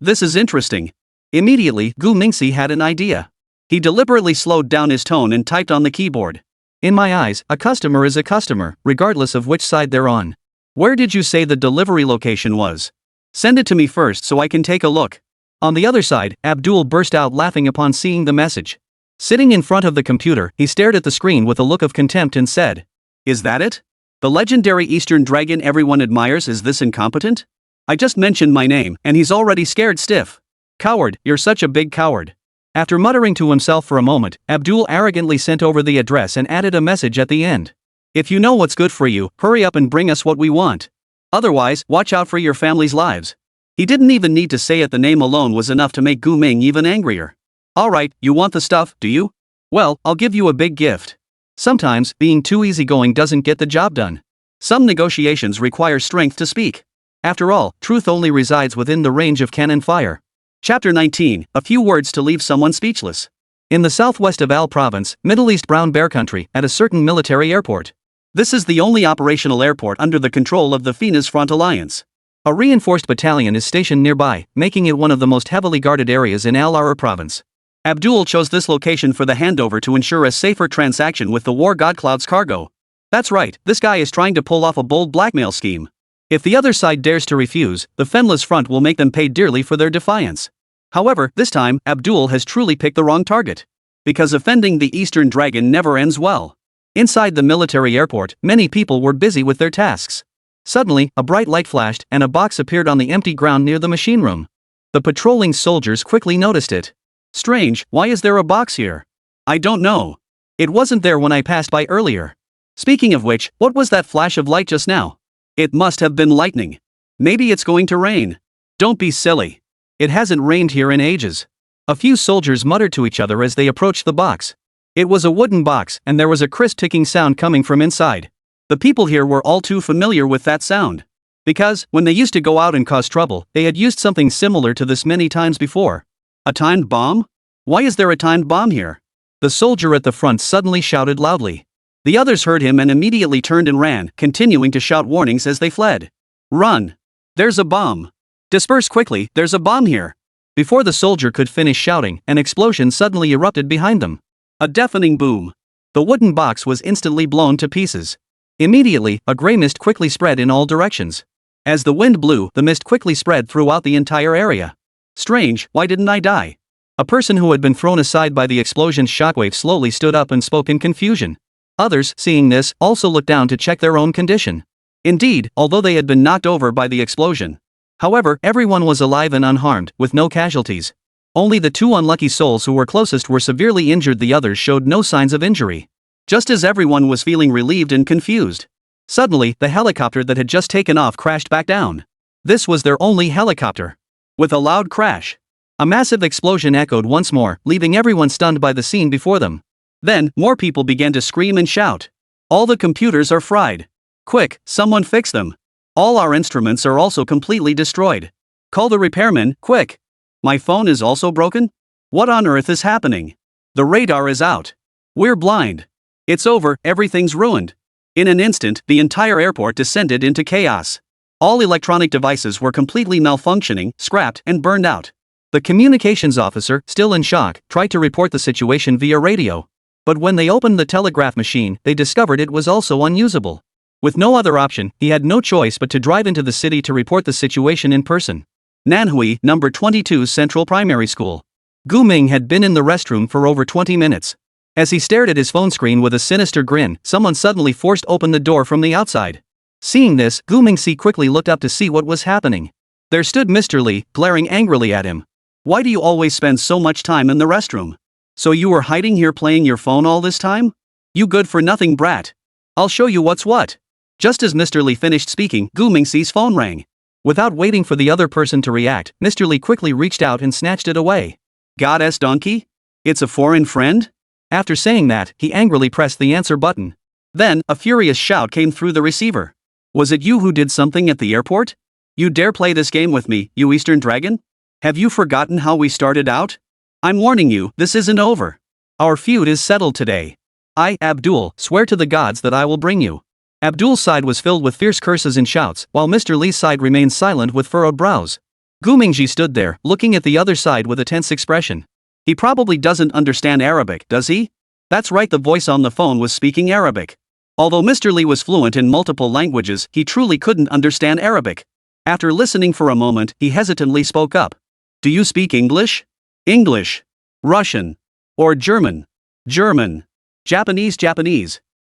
This is interesting. Immediately, Gu Mingxi had an idea. He deliberately slowed down his tone and typed on the keyboard. In my eyes, a customer is a customer, regardless of which side they're on. Where did you say the delivery location was? Send it to me first so I can take a look. On the other side, Abdul burst out laughing upon seeing the message. Sitting in front of the computer, he stared at the screen with a look of contempt and said, Is that it? The legendary Eastern dragon everyone admires is this incompetent? I just mentioned my name, and he's already scared stiff. Coward, you're such a big coward. After muttering to himself for a moment, Abdul arrogantly sent over the address and added a message at the end. If you know what's good for you, hurry up and bring us what we want. Otherwise, watch out for your family's lives. He didn't even need to say it, the name alone was enough to make Gu Ming even angrier. Alright, you want the stuff, do you? Well, I'll give you a big gift. Sometimes, being too easygoing doesn't get the job done. Some negotiations require strength to speak. After all, truth only resides within the range of cannon fire. Chapter 19, a few words to leave someone speechless. In the southwest of Al Province, Middle East Brown Bear Country, at a certain military airport. This is the only operational airport under the control of the Venus Front Alliance. A reinforced battalion is stationed nearby, making it one of the most heavily guarded areas in Al Ara Province. Abdul chose this location for the handover to ensure a safer transaction with the War God Cloud's cargo. That's right, this guy is trying to pull off a bold blackmail scheme. If the other side dares to refuse, the Fenris Front will make them pay dearly for their defiance. However, this time, Abdul has truly picked the wrong target. Because offending the Eastern Dragon never ends well. Inside the military airport, many people were busy with their tasks. Suddenly, a bright light flashed and a box appeared on the empty ground near the machine room. The patrolling soldiers quickly noticed it. Strange, why is there a box here? I don't know. It wasn't there when I passed by earlier. Speaking of which, what was that flash of light just now? It must have been lightning. Maybe it's going to rain. Don't be silly. It hasn't rained here in ages. A few soldiers muttered to each other as they approached the box. It was a wooden box, and there was a crisp ticking sound coming from inside. The people here were all too familiar with that sound. Because, when they used to go out and cause trouble, they had used something similar to this many times before. A timed bomb? Why is there a timed bomb here? The soldier at the front suddenly shouted loudly. The others heard him and immediately turned and ran, continuing to shout warnings as they fled. Run! There's a bomb! Disperse quickly, there's a bomb here! Before the soldier could finish shouting, an explosion suddenly erupted behind them. A deafening boom. The wooden box was instantly blown to pieces. Immediately, a gray mist quickly spread in all directions. As the wind blew, the mist quickly spread throughout the entire area. Strange, why didn't I die? A person who had been thrown aside by the explosion's shockwave slowly stood up and spoke in confusion. Others, seeing this, also looked down to check their own condition. Indeed, although they had been knocked over by the explosion. However, everyone was alive and unharmed, with no casualties. Only the two unlucky souls who were closest were severely injured, the others showed no signs of injury. Just as everyone was feeling relieved and confused. Suddenly, the helicopter that had just taken off crashed back down. This was their only helicopter. With a loud crash. A massive explosion echoed once more, leaving everyone stunned by the scene before them. Then, more people began to scream and shout. All the computers are fried. Quick, someone fix them. All our instruments are also completely destroyed. Call the repairman, quick. My phone is also broken? What on earth is happening? The radar is out. We're blind. It's over, everything's ruined. In an instant, the entire airport descended into chaos. All electronic devices were completely malfunctioning, scrapped, and burned out. The communications officer, still in shock, tried to report the situation via radio. But when they opened the telegraph machine, they discovered it was also unusable. With no other option, he had no choice but to drive into the city to report the situation in person. Nanhui, number 22 Central Primary School. Gu Ming had been in the restroom for over 20 minutes. As he stared at his phone screen with a sinister grin, someone suddenly forced open the door from the outside. Seeing this, Gu Mingxi quickly looked up to see what was happening. There stood Mr. Li, glaring angrily at him. "Why do you always spend so much time in the restroom? So you were hiding here playing your phone all this time? You good-for-nothing brat. I'll show you what's what." Just as Mr. Li finished speaking, Gu Mingxi's phone rang. Without waiting for the other person to react, Mr. Li quickly reached out and snatched it away. "Goddess donkey? It's a foreign friend?" After saying that, he angrily pressed the answer button. Then, a furious shout came through the receiver. "Was it you who did something at the airport? You dare play this game with me, you Eastern Dragon? Have you forgotten how we started out? I'm warning you, this isn't over. Our feud is settled today. I, Abdul, swear to the gods that I will bring you." Abdul's side was filled with fierce curses and shouts, while Mr. Li's side remained silent with furrowed brows. Gu Mingxi stood there, looking at the other side with a tense expression. He probably doesn't understand Arabic, does he? That's right, the voice on the phone was speaking Arabic. Although Mr. Li was fluent in multiple languages, he truly couldn't understand Arabic. After listening for a moment, he hesitantly spoke up. "Do you speak English? English? Russian? Or German? German? Japanese?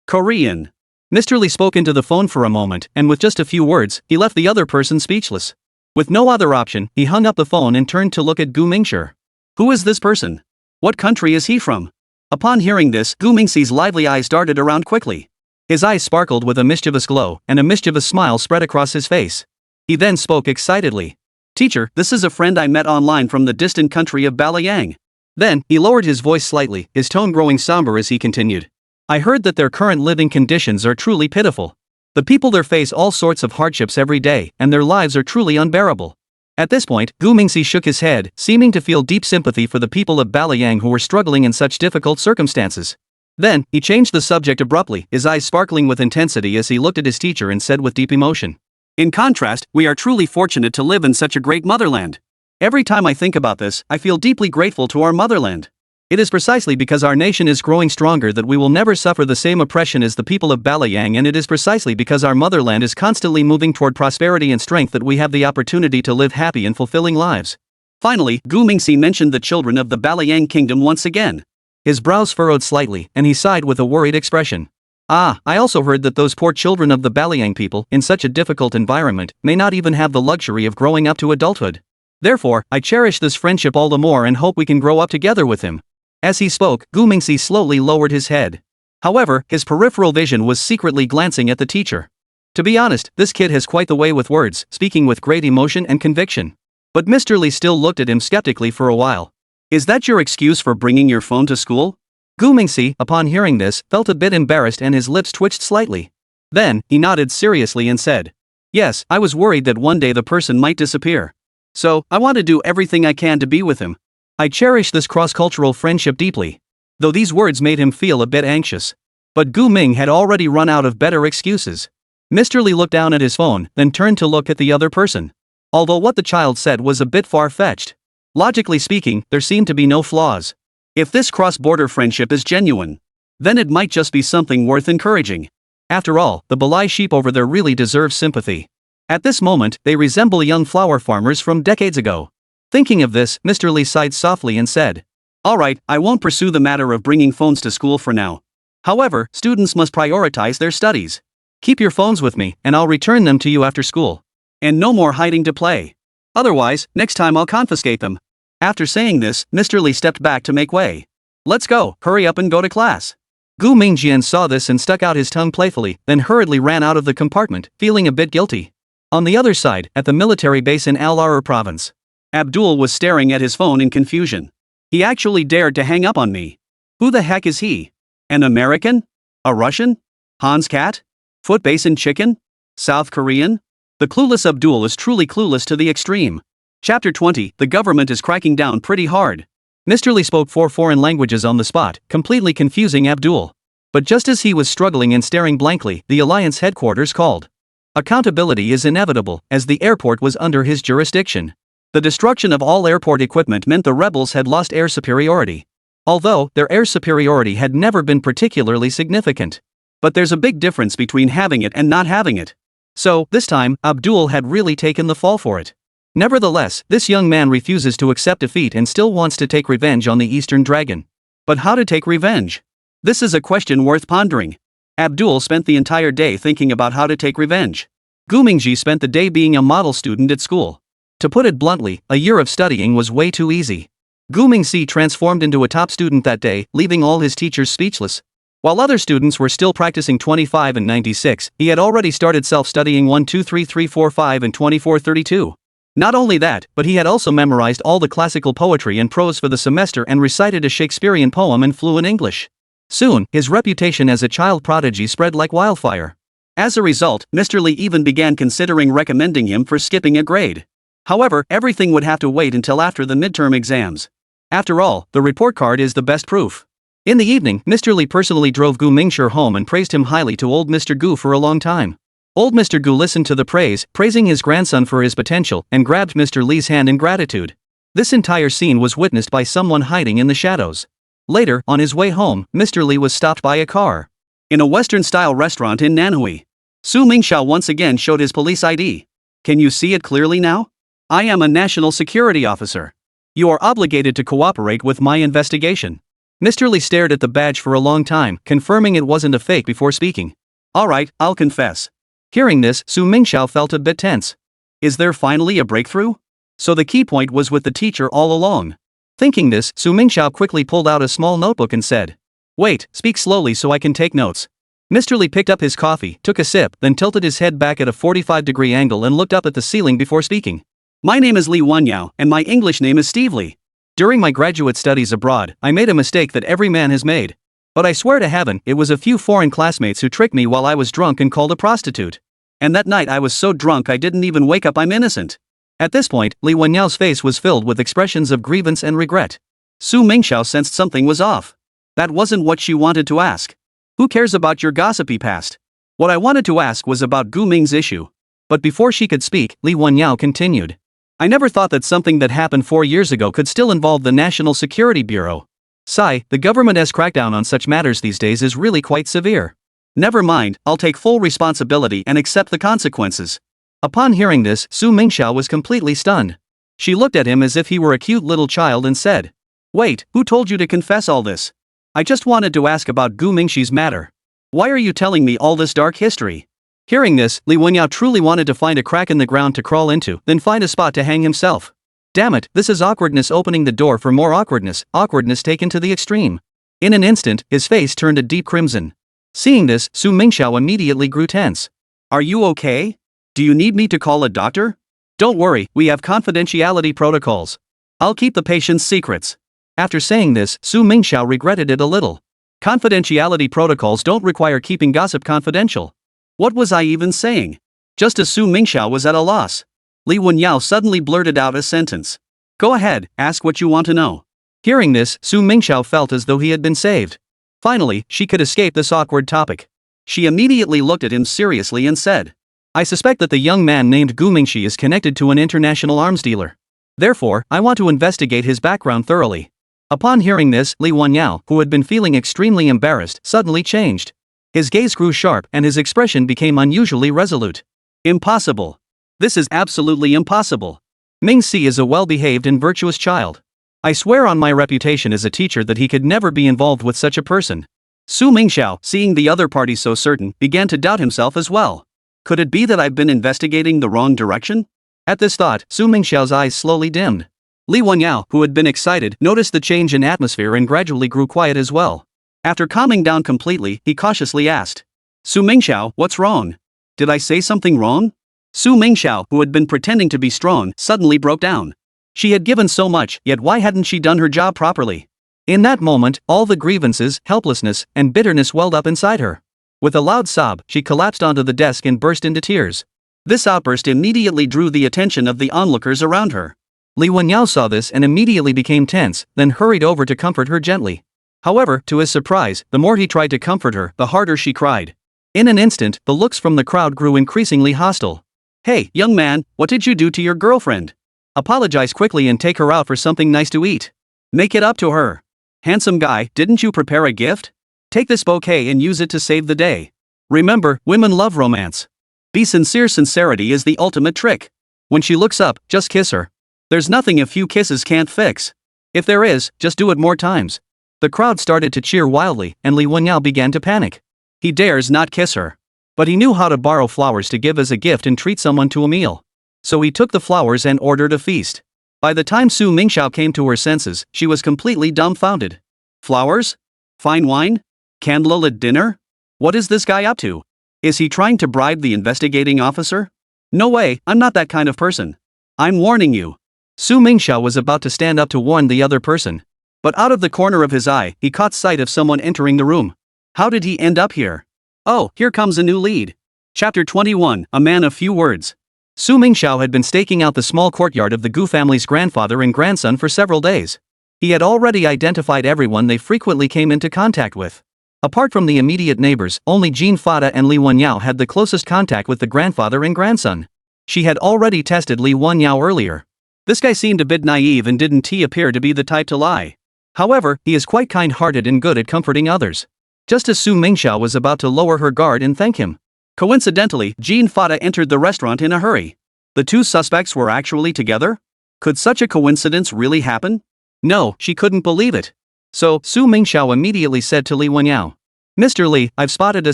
Korean?" Mr. Li spoke into the phone for a moment, and with just a few words, he left the other person speechless. With no other option, he hung up the phone and turned to look at Gu Mingxi. Who is this person? What country is he from? Upon hearing this, Gu Mingxi's lively eyes darted around quickly. His eyes sparkled with a mischievous glow, and a mischievous smile spread across his face. He then spoke excitedly. "Teacher, this is a friend I met online from the distant country of Balayang." Then, he lowered his voice slightly, his tone growing somber as he continued. "I heard that their current living conditions are truly pitiful. The people there face all sorts of hardships every day, and their lives are truly unbearable." At this point, Gu Mingxi shook his head, seeming to feel deep sympathy for the people of Balayang who were struggling in such difficult circumstances. Then, he changed the subject abruptly, his eyes sparkling with intensity as he looked at his teacher and said with deep emotion. "In contrast, we are truly fortunate to live in such a great motherland. Every time I think about this, I feel deeply grateful to our motherland. It is precisely because our nation is growing stronger that we will never suffer the same oppression as the people of Balayang, and it is precisely because our motherland is constantly moving toward prosperity and strength that we have the opportunity to live happy and fulfilling lives." Finally, Gu Mingxi mentioned the children of the Balayang kingdom once again. His brows furrowed slightly, and he sighed with a worried expression. "Ah, I also heard that those poor children of the Balayang people, in such a difficult environment, may not even have the luxury of growing up to adulthood. Therefore, I cherish this friendship all the more and hope we can grow up together with him." As he spoke, Gu Mingxi slowly lowered his head. However, his peripheral vision was secretly glancing at the teacher. To be honest, this kid has quite the way with words, speaking with great emotion and conviction. But Mr. Li still looked at him skeptically for a while. "Is that your excuse for bringing your phone to school?" Gu Mingxi, upon hearing this, felt a bit embarrassed and his lips twitched slightly. Then, he nodded seriously and said, "Yes, I was worried that one day the person might disappear. So, I want to do everything I can to be with him. I cherish this cross-cultural friendship deeply." Though these words made him feel a bit anxious. But Gu Ming had already run out of better excuses. Mr. Li looked down at his phone, then turned to look at the other person. Although what the child said was a bit far-fetched. Logically speaking, there seemed to be no flaws. If this cross-border friendship is genuine, then it might just be something worth encouraging. After all, the Balai sheep over there really deserve sympathy. At this moment, they resemble young flower farmers from decades ago. Thinking of this, Mr. Li sighed softly and said, "All right, I won't pursue the matter of bringing phones to school for now. However, students must prioritize their studies. Keep your phones with me, and I'll return them to you after school. And no more hiding to play. Otherwise, next time I'll confiscate them." After saying this, Mr. Li stepped back to make way. "Let's go, hurry up and go to class." Gu Mingjian saw this and stuck out his tongue playfully, then hurriedly ran out of the compartment, feeling a bit guilty. On the other side, at the military base in Al-Arar province, Abdul was staring at his phone in confusion. He actually dared to hang up on me. Who the heck is he? An American? A Russian? Hans cat? Foot basin chicken? South Korean? The clueless Abdul is truly clueless to the extreme. Chapter 20, the government is cracking down pretty hard. Mr. Li spoke 4 foreign languages on the spot, completely confusing Abdul. But just as he was struggling and staring blankly, the Alliance headquarters called. Accountability is inevitable, as the airport was under his jurisdiction. The destruction of all airport equipment meant the rebels had lost air superiority. Although, their air superiority had never been particularly significant. But there's a big difference between having it and not having it. So, this time, Abdul had really taken the fall for it. Nevertheless, this young man refuses to accept defeat and still wants to take revenge on the Eastern Dragon. But how to take revenge? This is a question worth pondering. Abdul spent the entire day thinking about how to take revenge. Gu Mingji spent the day being a model student at school. To put it bluntly, a year of studying was way too easy. Gu Mingxi transformed into a top student that day, leaving all his teachers speechless. While other students were still practicing 25 and 96, he had already started self-studying 1 2 3 3 4 5 and 24 32. Not only that, but he had also memorized all the classical poetry and prose for the semester and recited a Shakespearean poem in fluent English. Soon, his reputation as a child prodigy spread like wildfire. As a result, Mr. Lee even began considering recommending him for skipping a grade. However, everything would have to wait until after the midterm exams. After all, the report card is the best proof. In the evening, Mr. Lee personally drove Gu Mingshi home and praised him highly to old Mr. Gu for a long time. Old Mr. Gu listened to the praise, praising his grandson for his potential, and grabbed Mr. Lee's hand in gratitude. This entire scene was witnessed by someone hiding in the shadows. Later, on his way home, Mr. Lee was stopped by a car. In a Western-style restaurant in Nanhui. Su Mingxiao once again showed his police ID. Can you see it clearly now? I am a national security officer. You are obligated to cooperate with my investigation. Mr. Lee stared at the badge for a long time, confirming it wasn't a fake before speaking. Alright, I'll confess. Hearing this, Su Mingxiao felt a bit tense. Is there finally a breakthrough? So the key point was with the teacher all along. Thinking this, Su Mingxiao quickly pulled out a small notebook and said, "Wait, speak slowly so I can take notes." Mr. Lee picked up his coffee, took a sip, then tilted his head back at a 45-degree angle and looked up at the ceiling before speaking. My name is Li Wanyao, and my English name is Steve Lee. During my graduate studies abroad, I made a mistake that every man has made. But I swear to heaven, it was a few foreign classmates who tricked me while I was drunk and called a prostitute. And that night I was so drunk I didn't even wake up. I'm innocent. At this point, Li Wenyao's face was filled with expressions of grievance and regret. Su Mingxiao sensed something was off. That wasn't what she wanted to ask. Who cares about your gossipy past? What I wanted to ask was about Gu Ming's issue. But before she could speak, Li Wenyao continued. I never thought that something that happened 4 years ago could still involve the National Security Bureau. Sigh, the government's crackdown on such matters these days is really quite severe. Never mind, I'll take full responsibility and accept the consequences. Upon hearing this, Su Mingxiao was completely stunned. She looked at him as if he were a cute little child and said, Wait, who told you to confess all this? I just wanted to ask about Gu Mingxi's matter. Why are you telling me all this dark history? Hearing this, Li Wenyao truly wanted to find a crack in the ground to crawl into, then find a spot to hang himself. Damn it, this is awkwardness opening the door for more awkwardness, awkwardness taken to the extreme. In an instant, his face turned a deep crimson. Seeing this, Su Mingxiao immediately grew tense. Are you okay? Do you need me to call a doctor? Don't worry, we have confidentiality protocols. I'll keep the patient's secrets. After saying this, Su Mingxiao regretted it a little. Confidentiality protocols don't require keeping gossip confidential. What was I even saying? Just as Su Mingxiao was at a loss, Li Wenyao suddenly blurted out a sentence. Go ahead, ask what you want to know. Hearing this, Su Mingxiao felt as though he had been saved. Finally, she could escape this awkward topic. She immediately looked at him seriously and said, I suspect that the young man named Gu Mingxi is connected to an international arms dealer. Therefore, I want to investigate his background thoroughly. Upon hearing this, Li Wenyao, who had been feeling extremely embarrassed, suddenly changed. His gaze grew sharp and his expression became unusually resolute. Impossible. This is absolutely impossible. Ming Si is a well-behaved and virtuous child. I swear on my reputation as a teacher that he could never be involved with such a person. Su Mingxiao, seeing the other party so certain, began to doubt himself as well. Could it be that I've been investigating the wrong direction? At this thought, Su Mingxiao's eyes slowly dimmed. Li Wenyao, who had been excited, noticed the change in atmosphere and gradually grew quiet as well. After calming down completely, he cautiously asked, Su Mingxiao, what's wrong? Did I say something wrong? Su Mingxiao, who had been pretending to be strong, suddenly broke down. She had given so much, yet why hadn't she done her job properly? In that moment, all the grievances, helplessness, and bitterness welled up inside her. With a loud sob, she collapsed onto the desk and burst into tears. This outburst immediately drew the attention of the onlookers around her. Li Wenyao saw this and immediately became tense, then hurried over to comfort her gently. However, to his surprise, the more he tried to comfort her, the harder she cried. In an instant, the looks from the crowd grew increasingly hostile. Hey, young man, what did you do to your girlfriend? Apologize quickly and take her out for something nice to eat. Make it up to her. Handsome guy, didn't you prepare a gift? Take this bouquet and use it to save the day. Remember, women love romance. Be sincere. Sincerity is the ultimate trick. When she looks up, just kiss her. There's nothing a few kisses can't fix. If there is, just do it more times. The crowd started to cheer wildly, and Li Wenyao began to panic. He dares not kiss her. But he knew how to borrow flowers to give as a gift and treat someone to a meal. So he took the flowers and ordered a feast. By the time Su Mingxiao came to her senses, she was completely dumbfounded. Flowers? Fine wine? Candlelit dinner? What is this guy up to? Is he trying to bribe the investigating officer? No way, I'm not that kind of person. I'm warning you. Su Mingxiao was about to stand up to warn the other person. But out of the corner of his eye, he caught sight of someone entering the room. How did he end up here? Oh, here comes a new lead. Chapter 21, A Man of Few Words. Su Mingxiao had been staking out the small courtyard of the Gu family's grandfather and grandson for several days. He had already identified everyone they frequently came into contact with. Apart from the immediate neighbors, only Jean Fada and Li Wenyao had the closest contact with the grandfather and grandson. She had already tested Li Wenyao earlier. This guy seemed a bit naive and didn't appear to be the type to lie. However, he is quite kind-hearted and good at comforting others. Just as Su Mingxiao was about to lower her guard and thank him. Coincidentally, Jean Fada entered the restaurant in a hurry. The two suspects were actually together? Could such a coincidence really happen? No, she couldn't believe it. So, Su Mingxiao immediately said to Li Wenyao, Mr. Li, I've spotted a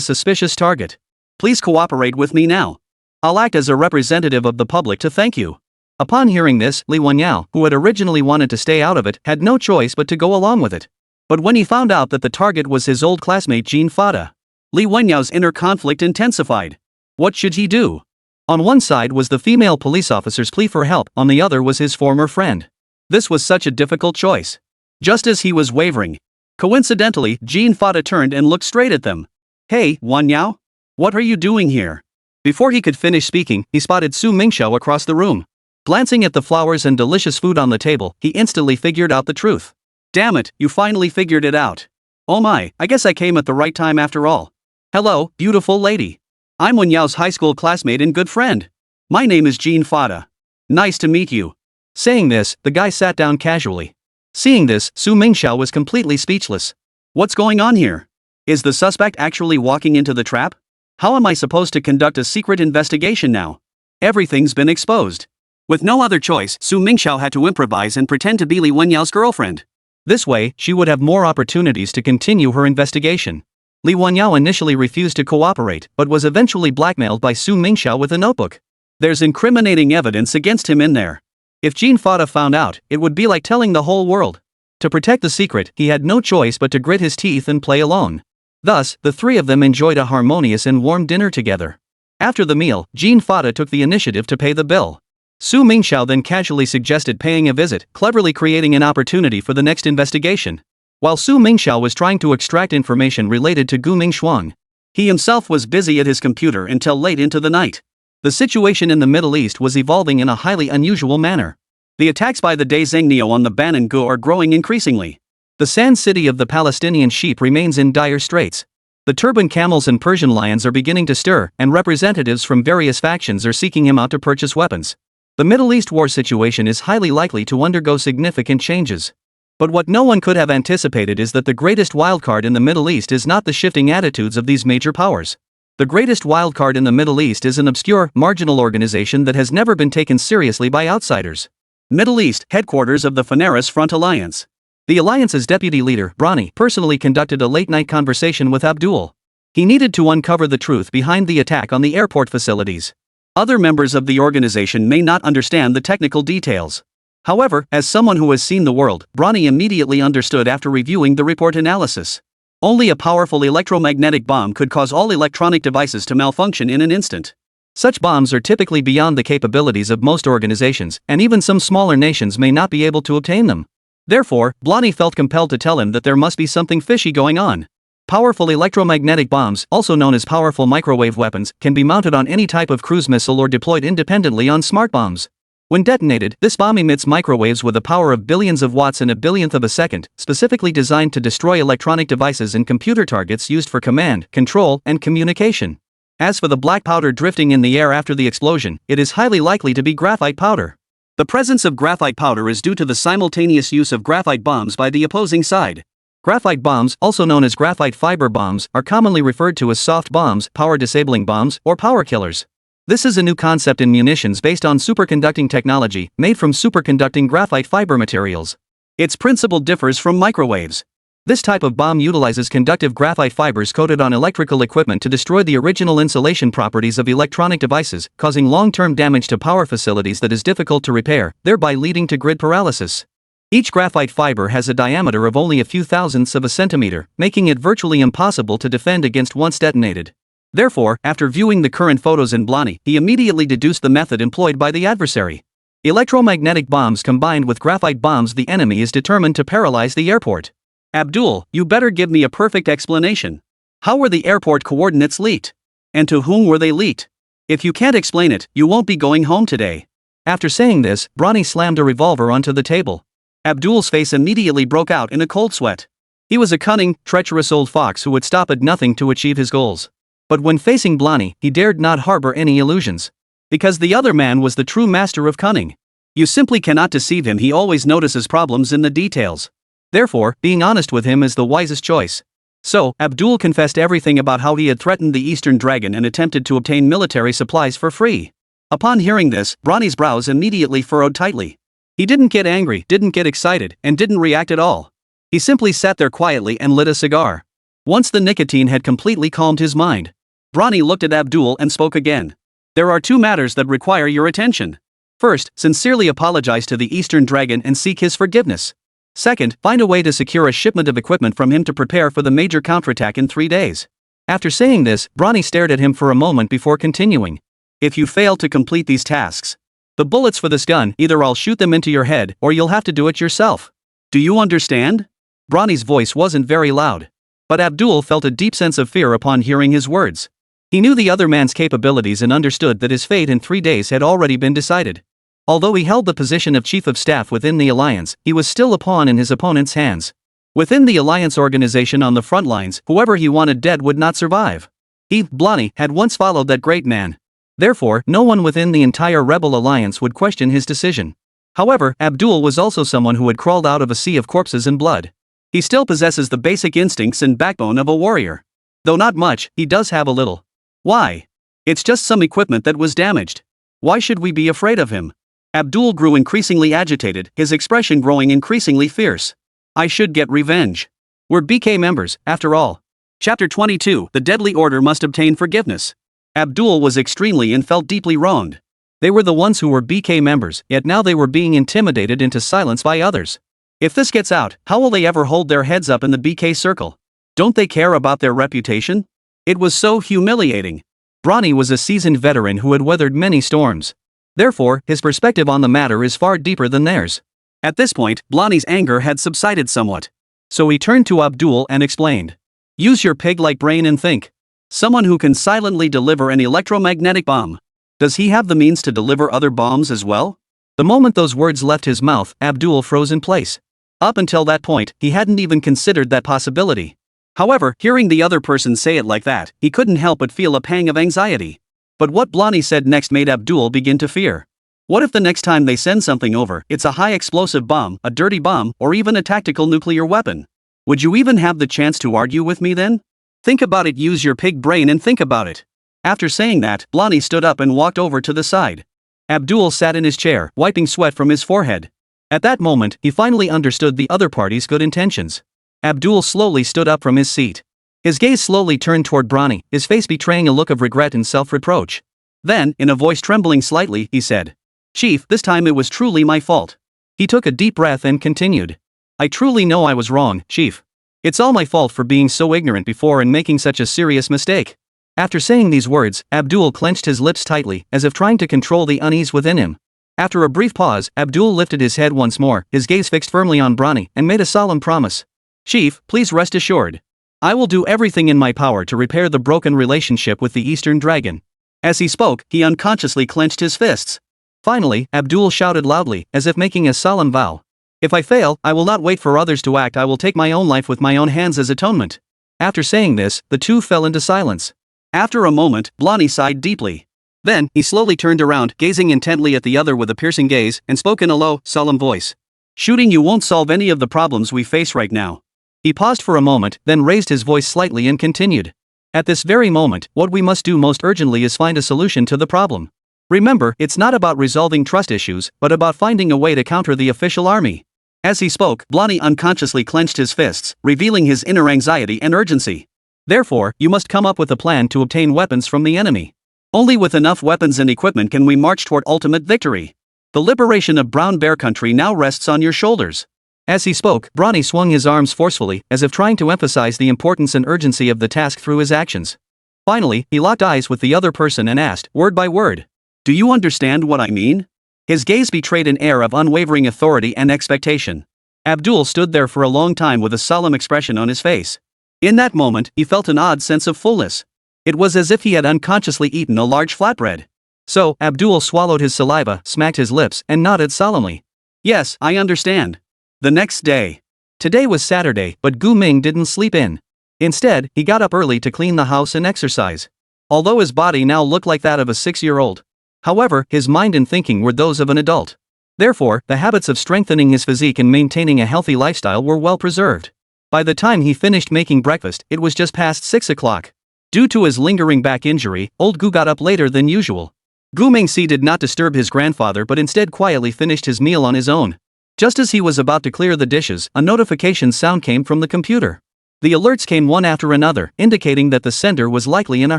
suspicious target. Please cooperate with me now. I'll act as a representative of the public to thank you. Upon hearing this, Li Wenyao, who had originally wanted to stay out of it, had no choice but to go along with it. But when he found out that the target was his old classmate Jean Fada, Li Wenyao's inner conflict intensified. What should he do? On one side was the female police officer's plea for help, on the other was his former friend. This was such a difficult choice. Just as he was wavering, coincidentally, Jean Fada turned and looked straight at them. Hey, Wenyao? What are you doing here? Before he could finish speaking, he spotted Su Mingxiao across the room. Glancing at the flowers and delicious food on the table, he instantly figured out the truth. Damn it, you finally figured it out. Oh my, I guess I came at the right time after all. Hello, beautiful lady. I'm Wenyao's high school classmate and good friend. My name is Jean Fada. Nice to meet you. Saying this, the guy sat down casually. Seeing this, Su Mingxiao was completely speechless. What's going on here? Is the suspect actually walking into the trap? How am I supposed to conduct a secret investigation now? Everything's been exposed. With no other choice, Su Mingxiao had to improvise and pretend to be Li Wenyao's girlfriend. This way, she would have more opportunities to continue her investigation. Li Wenyao initially refused to cooperate, but was eventually blackmailed by Su Mingxiao with a notebook. There's incriminating evidence against him in there. If Jean Fada found out, it would be like telling the whole world. To protect the secret, he had no choice but to grit his teeth and play alone. Thus, the three of them enjoyed a harmonious and warm dinner together. After the meal, Jean Fada took the initiative to pay the bill. Su Mingxiao then casually suggested paying a visit, cleverly creating an opportunity for the next investigation. While Su Mingxiao was trying to extract information related to Gu Mingshuang, he himself was busy at his computer until late into the night. The situation in the Middle East was evolving in a highly unusual manner. The attacks by the Daizhengnio on the Banan Gu are growing increasingly. The sand city of the Palestinian sheep remains in dire straits. The turban camels and Persian lions are beginning to stir, and representatives from various factions are seeking him out to purchase weapons. The Middle East war situation is highly likely to undergo significant changes. But what no one could have anticipated is that the greatest wildcard in the Middle East is not the shifting attitudes of these major powers. The greatest wildcard in the Middle East is an obscure, marginal organization that has never been taken seriously by outsiders. Middle East, headquarters of the Phaneris Front Alliance. The alliance's deputy leader, Brani, personally conducted a late-night conversation with Abdul. He needed to uncover the truth behind the attack on the airport facilities. Other members of the organization may not understand the technical details. However, as someone who has seen the world, Brani immediately understood after reviewing the report analysis. Only a powerful electromagnetic bomb could cause all electronic devices to malfunction in an instant. Such bombs are typically beyond the capabilities of most organizations, and even some smaller nations may not be able to obtain them. Therefore, Blani felt compelled to tell him that there must be something fishy going on. Powerful electromagnetic bombs, also known as powerful microwave weapons, can be mounted on any type of cruise missile or deployed independently on smart bombs. When detonated, this bomb emits microwaves with a power of billions of watts in a billionth of a second, specifically designed to destroy electronic devices and computer targets used for command, control, and communication. As for the black powder drifting in the air after the explosion, it is highly likely to be graphite powder. The presence of graphite powder is due to the simultaneous use of graphite bombs by the opposing side. Graphite bombs, also known as graphite fiber bombs, are commonly referred to as soft bombs, power-disabling bombs, or power killers. This is a new concept in munitions based on superconducting technology, made from superconducting graphite fiber materials. Its principle differs from microwaves. This type of bomb utilizes conductive graphite fibers coated on electrical equipment to destroy the original insulation properties of electronic devices, causing long-term damage to power facilities that is difficult to repair, thereby leading to grid paralysis. Each graphite fiber has a diameter of only a few thousandths of a centimeter, making it virtually impossible to defend against once detonated. Therefore, after viewing the current photos in Blani, he immediately deduced the method employed by the adversary. Electromagnetic bombs combined with graphite bombs. The enemy is determined to paralyze the airport. Abdul, you better give me a perfect explanation. How were the airport coordinates leaked? And to whom were they leaked? If you can't explain it, you won't be going home today. After saying this, Brani slammed a revolver onto the table. Abdul's face immediately broke out in a cold sweat. He was a cunning, treacherous old fox who would stop at nothing to achieve his goals. But when facing Blani, he dared not harbor any illusions. Because the other man was the true master of cunning. You simply cannot deceive him. He always notices problems in the details. Therefore, being honest with him is the wisest choice. So, Abdul confessed everything about how he had threatened the Eastern Dragon and attempted to obtain military supplies for free. Upon hearing this, Brani's brows immediately furrowed tightly. He didn't get angry, didn't get excited, and didn't react at all. He simply sat there quietly and lit a cigar. Once the nicotine had completely calmed his mind, Brani looked at Abdul and spoke again. There are two matters that require your attention. First, sincerely apologize to the Eastern Dragon and seek his forgiveness. Second, find a way to secure a shipment of equipment from him to prepare for the major counterattack in 3 days. After saying this, Brani stared at him for a moment before continuing. If you fail to complete these tasks, the bullets for this gun, either I'll shoot them into your head or you'll have to do it yourself. Do you understand? Brani's voice wasn't very loud. But Abdul felt a deep sense of fear upon hearing his words. He knew the other man's capabilities and understood that his fate in 3 days had already been decided. Although he held the position of chief of staff within the alliance, he was still a pawn in his opponent's hands. Within the alliance organization on the front lines, whoever he wanted dead would not survive. He, Blani, had once followed that great man. Therefore, no one within the entire rebel alliance would question his decision. However, Abdul was also someone who had crawled out of a sea of corpses and blood. He still possesses the basic instincts and backbone of a warrior. Though not much, he does have a little. Why? It's just some equipment that was damaged. Why should we be afraid of him? Abdul grew increasingly agitated, his expression growing increasingly fierce. I should get revenge. We're BK members, after all. Chapter 22, The Deadly Order Must Obtain Forgiveness. Abdul was extremely and felt deeply wronged. They were the ones who were BK members, yet now they were being intimidated into silence by others. If this gets out, how will they ever hold their heads up in the BK circle? Don't they care about their reputation? It was so humiliating. Brani was a seasoned veteran who had weathered many storms. Therefore, his perspective on the matter is far deeper than theirs. At this point, Blani's anger had subsided somewhat. So he turned to Abdul and explained. Use your pig-like brain and think. Someone who can silently deliver an electromagnetic bomb. Does he have the means to deliver other bombs as well? The moment those words left his mouth, Abdul froze in place. Up until that point, he hadn't even considered that possibility. However, hearing the other person say it like that, he couldn't help but feel a pang of anxiety. But what Blani said next made Abdul begin to fear. What if the next time they send something over, it's a high-explosive bomb, a dirty bomb, or even a tactical nuclear weapon? Would you even have the chance to argue with me then? Think about it. Use your pig brain and think about it. After saying that, Blani stood up and walked over to the side. Abdul sat in his chair, wiping sweat from his forehead. At that moment, he finally understood the other party's good intentions. Abdul slowly stood up from his seat. His gaze slowly turned toward Brani, his face betraying a look of regret and self-reproach. Then, in a voice trembling slightly, he said, Chief, this time it was truly my fault. He took a deep breath and continued. I truly know I was wrong, Chief. It's all my fault for being so ignorant before and making such a serious mistake. After saying these words, Abdul clenched his lips tightly, as if trying to control the unease within him. After a brief pause, Abdul lifted his head once more, his gaze fixed firmly on Brani, and made a solemn promise. Chief, please rest assured. I will do everything in my power to repair the broken relationship with the Eastern Dragon. As he spoke, he unconsciously clenched his fists. Finally, Abdul shouted loudly, as if making a solemn vow. If I fail, I will not wait for others to act. I will take my own life with my own hands as atonement. After saying this, the two fell into silence. After a moment, Blani sighed deeply. Then, he slowly turned around, gazing intently at the other with a piercing gaze, and spoke in a low, solemn voice. Shooting you won't solve any of the problems we face right now. He paused for a moment, then raised his voice slightly and continued. At this very moment, what we must do most urgently is find a solution to the problem. Remember, it's not about resolving trust issues, but about finding a way to counter the official army. As he spoke, Blondie unconsciously clenched his fists, revealing his inner anxiety and urgency. Therefore, you must come up with a plan to obtain weapons from the enemy. Only with enough weapons and equipment can we march toward ultimate victory. The liberation of Brown Bear Country now rests on your shoulders. As he spoke, Bronny swung his arms forcefully, as if trying to emphasize the importance and urgency of the task through his actions. Finally, he locked eyes with the other person and asked, word by word, "Do you understand what I mean?" His gaze betrayed an air of unwavering authority and expectation. Abdul stood there for a long time with a solemn expression on his face. In that moment, he felt an odd sense of fullness. It was as if he had unconsciously eaten a large flatbread. So, Abdul swallowed his saliva, smacked his lips, and nodded solemnly. Yes, I understand. The next day. Today was Saturday, but Gu Ming didn't sleep in. Instead, he got up early to clean the house and exercise. Although his body now looked like that of a 6-year-old. However, his mind and thinking were those of an adult. Therefore, the habits of strengthening his physique and maintaining a healthy lifestyle were well preserved. By the time he finished making breakfast, it was just past 6 o'clock. Due to his lingering back injury, old Gu got up later than usual. Gu Mingxi did not disturb his grandfather but instead quietly finished his meal on his own. Just as he was about to clear the dishes, a notification sound came from the computer. The alerts came one after another, indicating that the sender was likely in a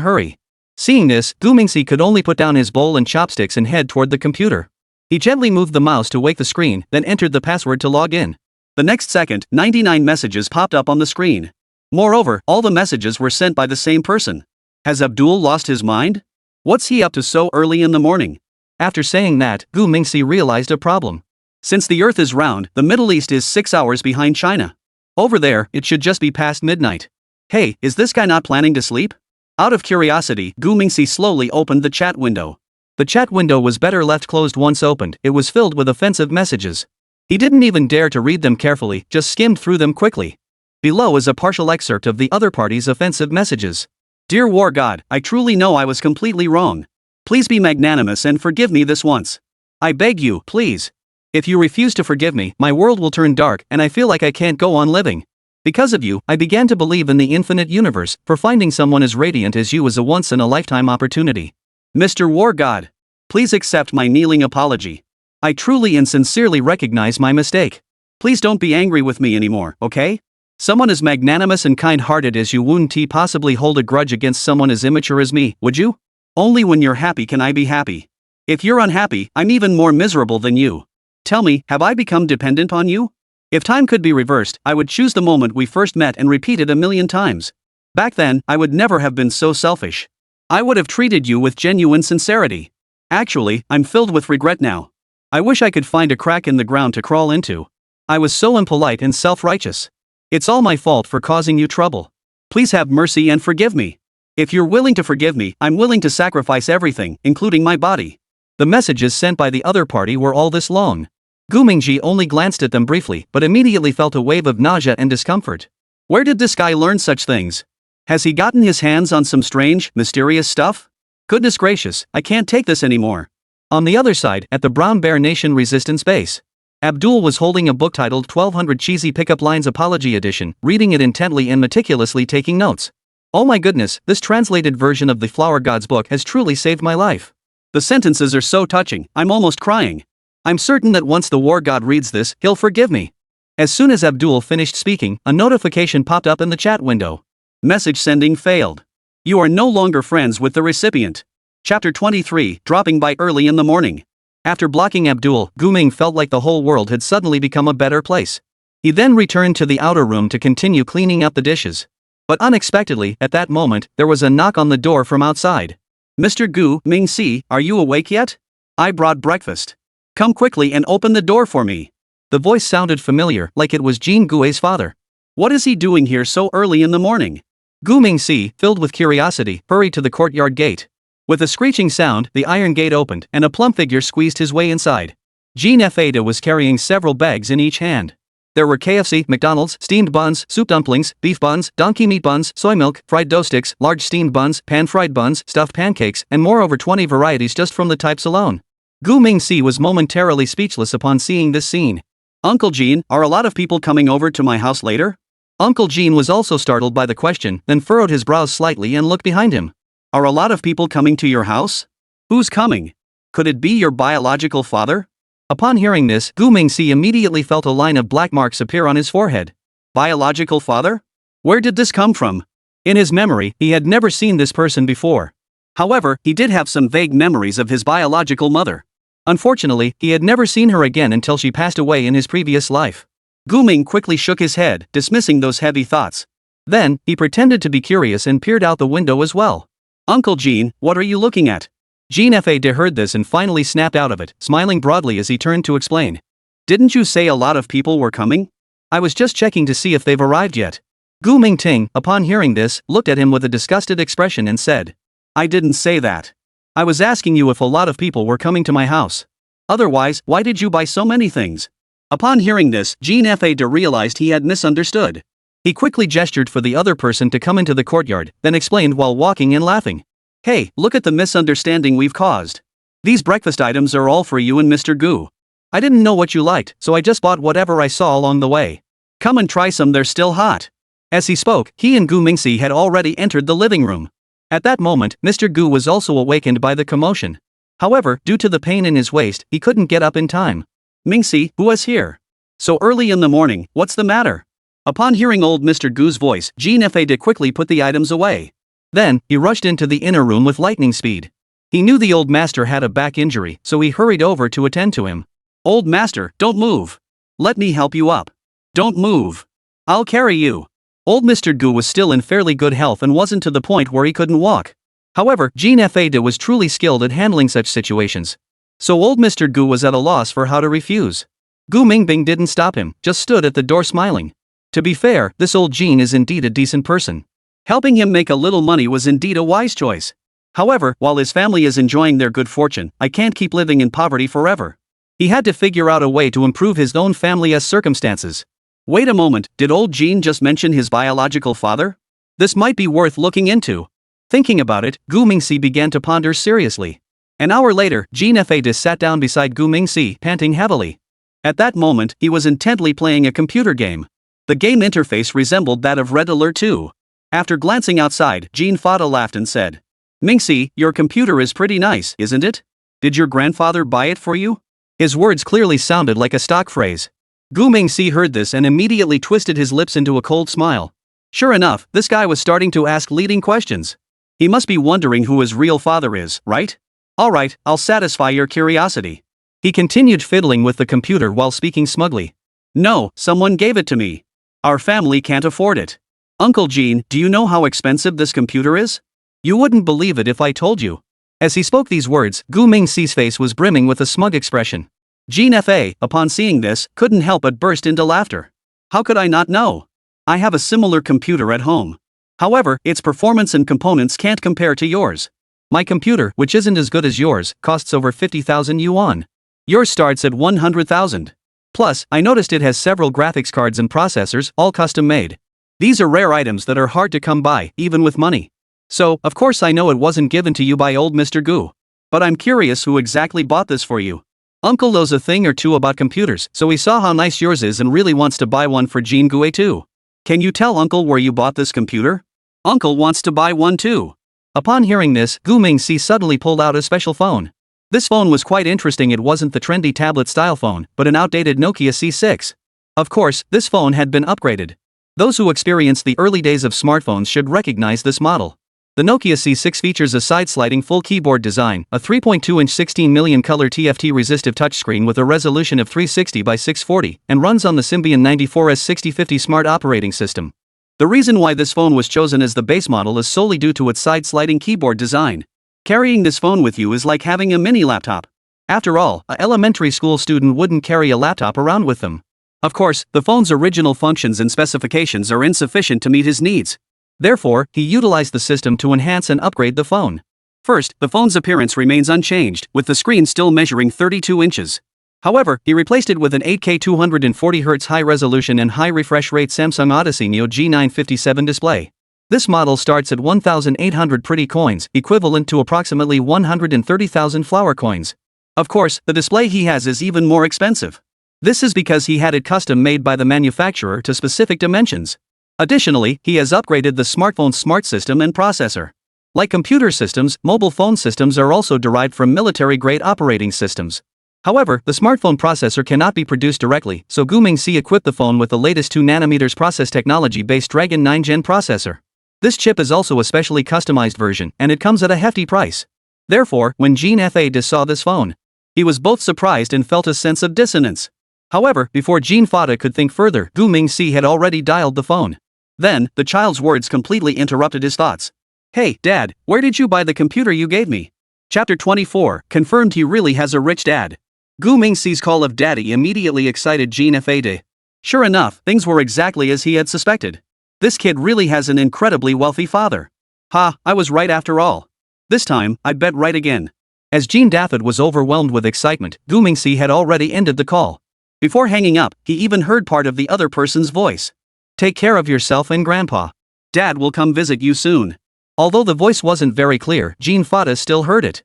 hurry. Seeing this, Gu Mingxi could only put down his bowl and chopsticks and head toward the computer. He gently moved the mouse to wake the screen, then entered the password to log in. The next second, 99 messages popped up on the screen. Moreover, all the messages were sent by the same person. Has Abdul lost his mind? What's he up to so early in the morning? After saying that, Gu Mingxi realized a problem. Since the Earth is round, the Middle East is 6 hours behind China. Over there, it should just be past midnight. Hey, is this guy not planning to sleep? Out of curiosity, Gu Mingxi slowly opened the chat window. The chat window was better left closed once opened, it was filled with offensive messages. He didn't even dare to read them carefully, just skimmed through them quickly. Below is a partial excerpt of the other party's offensive messages. Dear War God, I truly know I was completely wrong. Please be magnanimous and forgive me this once. I beg you, please. If you refuse to forgive me, my world will turn dark and I feel like I can't go on living. Because of you, I began to believe in the infinite universe, for finding someone as radiant as you was a once-in-a-lifetime opportunity. Mr. War God, please accept my kneeling apology. I truly and sincerely recognize my mistake. Please don't be angry with me anymore, okay? Someone as magnanimous and kind-hearted as you wouldn't possibly hold a grudge against someone as immature as me, would you? Only when you're happy can I be happy. If you're unhappy, I'm even more miserable than you. Tell me, have I become dependent on you? If time could be reversed, I would choose the moment we first met and repeat it 1,000,000 times. Back then, I would never have been so selfish. I would have treated you with genuine sincerity. Actually, I'm filled with regret now. I wish I could find a crack in the ground to crawl into. I was so impolite and self-righteous. It's all my fault for causing you trouble. Please have mercy and forgive me. If you're willing to forgive me, I'm willing to sacrifice everything, including my body. The messages sent by the other party were all this long. Gu Mingxi only glanced at them briefly, but immediately felt a wave of nausea and discomfort. Where did this guy learn such things? Has he gotten his hands on some strange, mysterious stuff? Goodness gracious, I can't take this anymore. On the other side, at the Brown Bear Nation Resistance Base, Abdul was holding a book titled 1200 Cheesy Pickup Lines Apology Edition, reading it intently and meticulously taking notes. Oh my goodness, this translated version of the Flower God's book has truly saved my life. The sentences are so touching, I'm almost crying. I'm certain that once the War God reads this, he'll forgive me. As soon as Abdul finished speaking, a notification popped up in the chat window. Message sending failed. You are no longer friends with the recipient. Chapter 23, Dropping by Early in the Morning. After blocking Abdul, Gu Ming felt like the whole world had suddenly become a better place. He then returned to the outer room to continue cleaning up the dishes. But unexpectedly, at that moment, there was a knock on the door from outside. Mr. Gu Mingxi, are you awake yet? I brought breakfast. Come quickly and open the door for me. The voice sounded familiar, like it was Jean Gui's father. What is he doing here so early in the morning? Gu Mingxi, filled with curiosity, hurried to the courtyard gate. With a screeching sound, the iron gate opened, and a plump figure squeezed his way inside. Jean F. Ada was carrying several bags in each hand. There were KFC, McDonald's, steamed buns, soup dumplings, beef buns, donkey meat buns, soy milk, fried dough sticks, large steamed buns, pan-fried buns, stuffed pancakes, and more over 20 varieties just from the types alone. Gu Mingxi was momentarily speechless upon seeing this scene. Uncle Jean, are a lot of people coming over to my house later? Uncle Jean was also startled by the question, then furrowed his brows slightly and looked behind him. Are a lot of people coming to your house? Who's coming? Could it be your biological father? Upon hearing this, Gu Mingxi immediately felt a line of black marks appear on his forehead. Biological father? Where did this come from? In his memory, he had never seen this person before. However, he did have some vague memories of his biological mother. Unfortunately, he had never seen her again until she passed away in his previous life. Gu Ming quickly shook his head, dismissing those heavy thoughts. Then, he pretended to be curious and peered out the window as well. Uncle Jean, what are you looking at? Jean Fa heard this and finally snapped out of it, smiling broadly as he turned to explain. Didn't you say a lot of people were coming? I was just checking to see if they've arrived yet. Gu Mingting, upon hearing this, looked at him with a disgusted expression and said. I didn't say that. I was asking you if a lot of people were coming to my house. Otherwise, why did you buy so many things? Upon hearing this, Jean Fa realized he had misunderstood. He quickly gestured for the other person to come into the courtyard, then explained while walking and laughing. Hey, look at the misunderstanding we've caused. These breakfast items are all for you and Mr. Gu. I didn't know what you liked, so I just bought whatever I saw along the way. Come and try some, they're still hot. As he spoke, he and Gu Mingxi had already entered the living room. At that moment, Mr. Gu was also awakened by the commotion. However, due to the pain in his waist, he couldn't get up in time. Mingxi, who was here? So early in the morning, what's the matter? Upon hearing old Mr. Gu's voice, Jean Fa quickly put the items away. Then, he rushed into the inner room with lightning speed. He knew the old master had a back injury, so he hurried over to attend to him. Old master, don't move. Let me help you up. Don't move. I'll carry you. Old Mr. Gu was still in fairly good health and wasn't to the point where he couldn't walk. However, Jean Fa was truly skilled at handling such situations. So old Mr. Gu was at a loss for how to refuse. Gu Mingbing didn't stop him, just stood at the door smiling. To be fair, this old Jean is indeed a decent person. Helping him make a little money was indeed a wise choice. However, while his family is enjoying their good fortune, I can't keep living in poverty forever. He had to figure out a way to improve his own family's circumstances. Wait a moment, did old Jean just mention his biological father? This might be worth looking into. Thinking about it, Gu Mingxi began to ponder seriously. An hour later, Jean Fa sat down beside Gu Mingxi, panting heavily. At that moment, he was intently playing a computer game. The game interface resembled that of Red Alert 2. After glancing outside, Jean Fa laughed and said, Mingxi, your computer is pretty nice, isn't it? Did your grandfather buy it for you? His words clearly sounded like a stock phrase. Gu Mingxi heard this and immediately twisted his lips into a cold smile. Sure enough, this guy was starting to ask leading questions. He must be wondering who his real father is, right? Alright, I'll satisfy your curiosity. He continued fiddling with the computer while speaking smugly. No, someone gave it to me. Our family can't afford it. Uncle Jean, do you know how expensive this computer is? You wouldn't believe it if I told you. As he spoke these words, Gu Mingxi's face was brimming with a smug expression. Jean Fa, upon seeing this, couldn't help but burst into laughter. How could I not know? I have a similar computer at home. However, its performance and components can't compare to yours. My computer, which isn't as good as yours, costs over 50,000 yuan. Yours starts at 100,000. Plus, I noticed it has several graphics cards and processors, all custom made. These are rare items that are hard to come by, even with money. So, of course I know it wasn't given to you by old Mr. Gu. But I'm curious who exactly bought this for you. Uncle knows a thing or two about computers, so he saw how nice yours is and really wants to buy one for Jean Gue too. Can you tell Uncle where you bought this computer? Uncle wants to buy one too. Upon hearing this, Gu Mingxi suddenly pulled out a special phone. This phone was quite interesting. It wasn't the trendy tablet-style phone, but an outdated Nokia C6. Of course, this phone had been upgraded. Those who experienced the early days of smartphones should recognize this model. The Nokia C6 features a side-sliding full keyboard design, a 3.2-inch 16 million color TFT-resistive touchscreen with a resolution of 360 by 640, and runs on the Symbian 94S 6050 smart operating system. The reason why this phone was chosen as the base model is solely due to its side-sliding keyboard design. Carrying this phone with you is like having a mini laptop. After all, an elementary school student wouldn't carry a laptop around with them. Of course, the phone's original functions and specifications are insufficient to meet his needs. Therefore, he utilized the system to enhance and upgrade the phone. First, the phone's appearance remains unchanged, with the screen still measuring 32 inches. However, he replaced it with an 8K 240Hz high-resolution and high-refresh rate Samsung Odyssey Neo G957 display. This model starts at 1,800 pretty coins, equivalent to approximately 130,000 flower coins. Of course, the display he has is even more expensive. This is because he had it custom made by the manufacturer to specific dimensions. Additionally, he has upgraded the smartphone's smart system and processor. Like computer systems, mobile phone systems are also derived from military-grade operating systems. However, the smartphone processor cannot be produced directly, so Gu Mingxi equipped the phone with the latest 2 nanometers process technology-based Dragon 9 Gen processor. This chip is also a specially customized version, and it comes at a hefty price. Therefore, when Jean Fade saw this phone, he was both surprised and felt a sense of dissonance. However, before Jean Fade could think further, Gu Mingxi had already dialed the phone. Then, the child's words completely interrupted his thoughts. "Hey, Dad, where did you buy the computer you gave me?" Chapter 24, confirmed he really has a rich dad. Gu Mingxi's call of daddy immediately excited Jean Fade. Sure enough, things were exactly as he had suspected. This kid really has an incredibly wealthy father. Ha, I was right after all. This time, I bet right again. As Jean Daffod was overwhelmed with excitement, Gu Mingxi had already ended the call. Before hanging up, he even heard part of the other person's voice. "Take care of yourself and Grandpa. Dad will come visit you soon." Although the voice wasn't very clear, Jean Fade still heard it.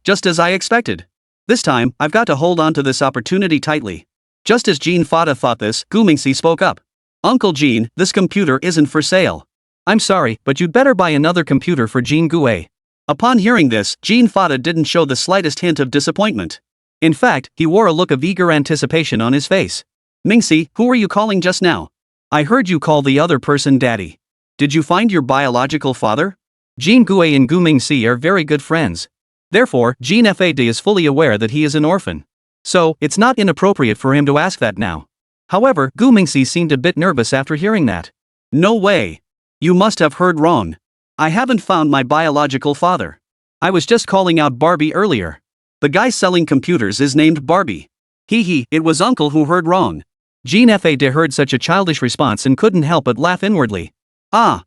Just as I expected. This time, I've got to hold on to this opportunity tightly. Just as Jean Fade thought this, Gu Mingxi spoke up. "Uncle Jean, this computer isn't for sale. I'm sorry, but you'd better buy another computer for Jean Gue." Upon hearing this, Jean Fade didn't show the slightest hint of disappointment. In fact, he wore a look of eager anticipation on his face. "Mingxi, who were you calling just now? I heard you call the other person daddy. Did you find your biological father?" Jean Gue and Gu Mingxi are very good friends. Therefore, Jean Fade is fully aware that he is an orphan. So, it's not inappropriate for him to ask that now. However, Gu Mingxi seemed a bit nervous after hearing that. "No way. You must have heard wrong. I haven't found my biological father. I was just calling out Barbie earlier. The guy selling computers is named Barbie." It was Uncle who heard wrong. Jean Fade heard such a childish response and couldn't help but laugh inwardly.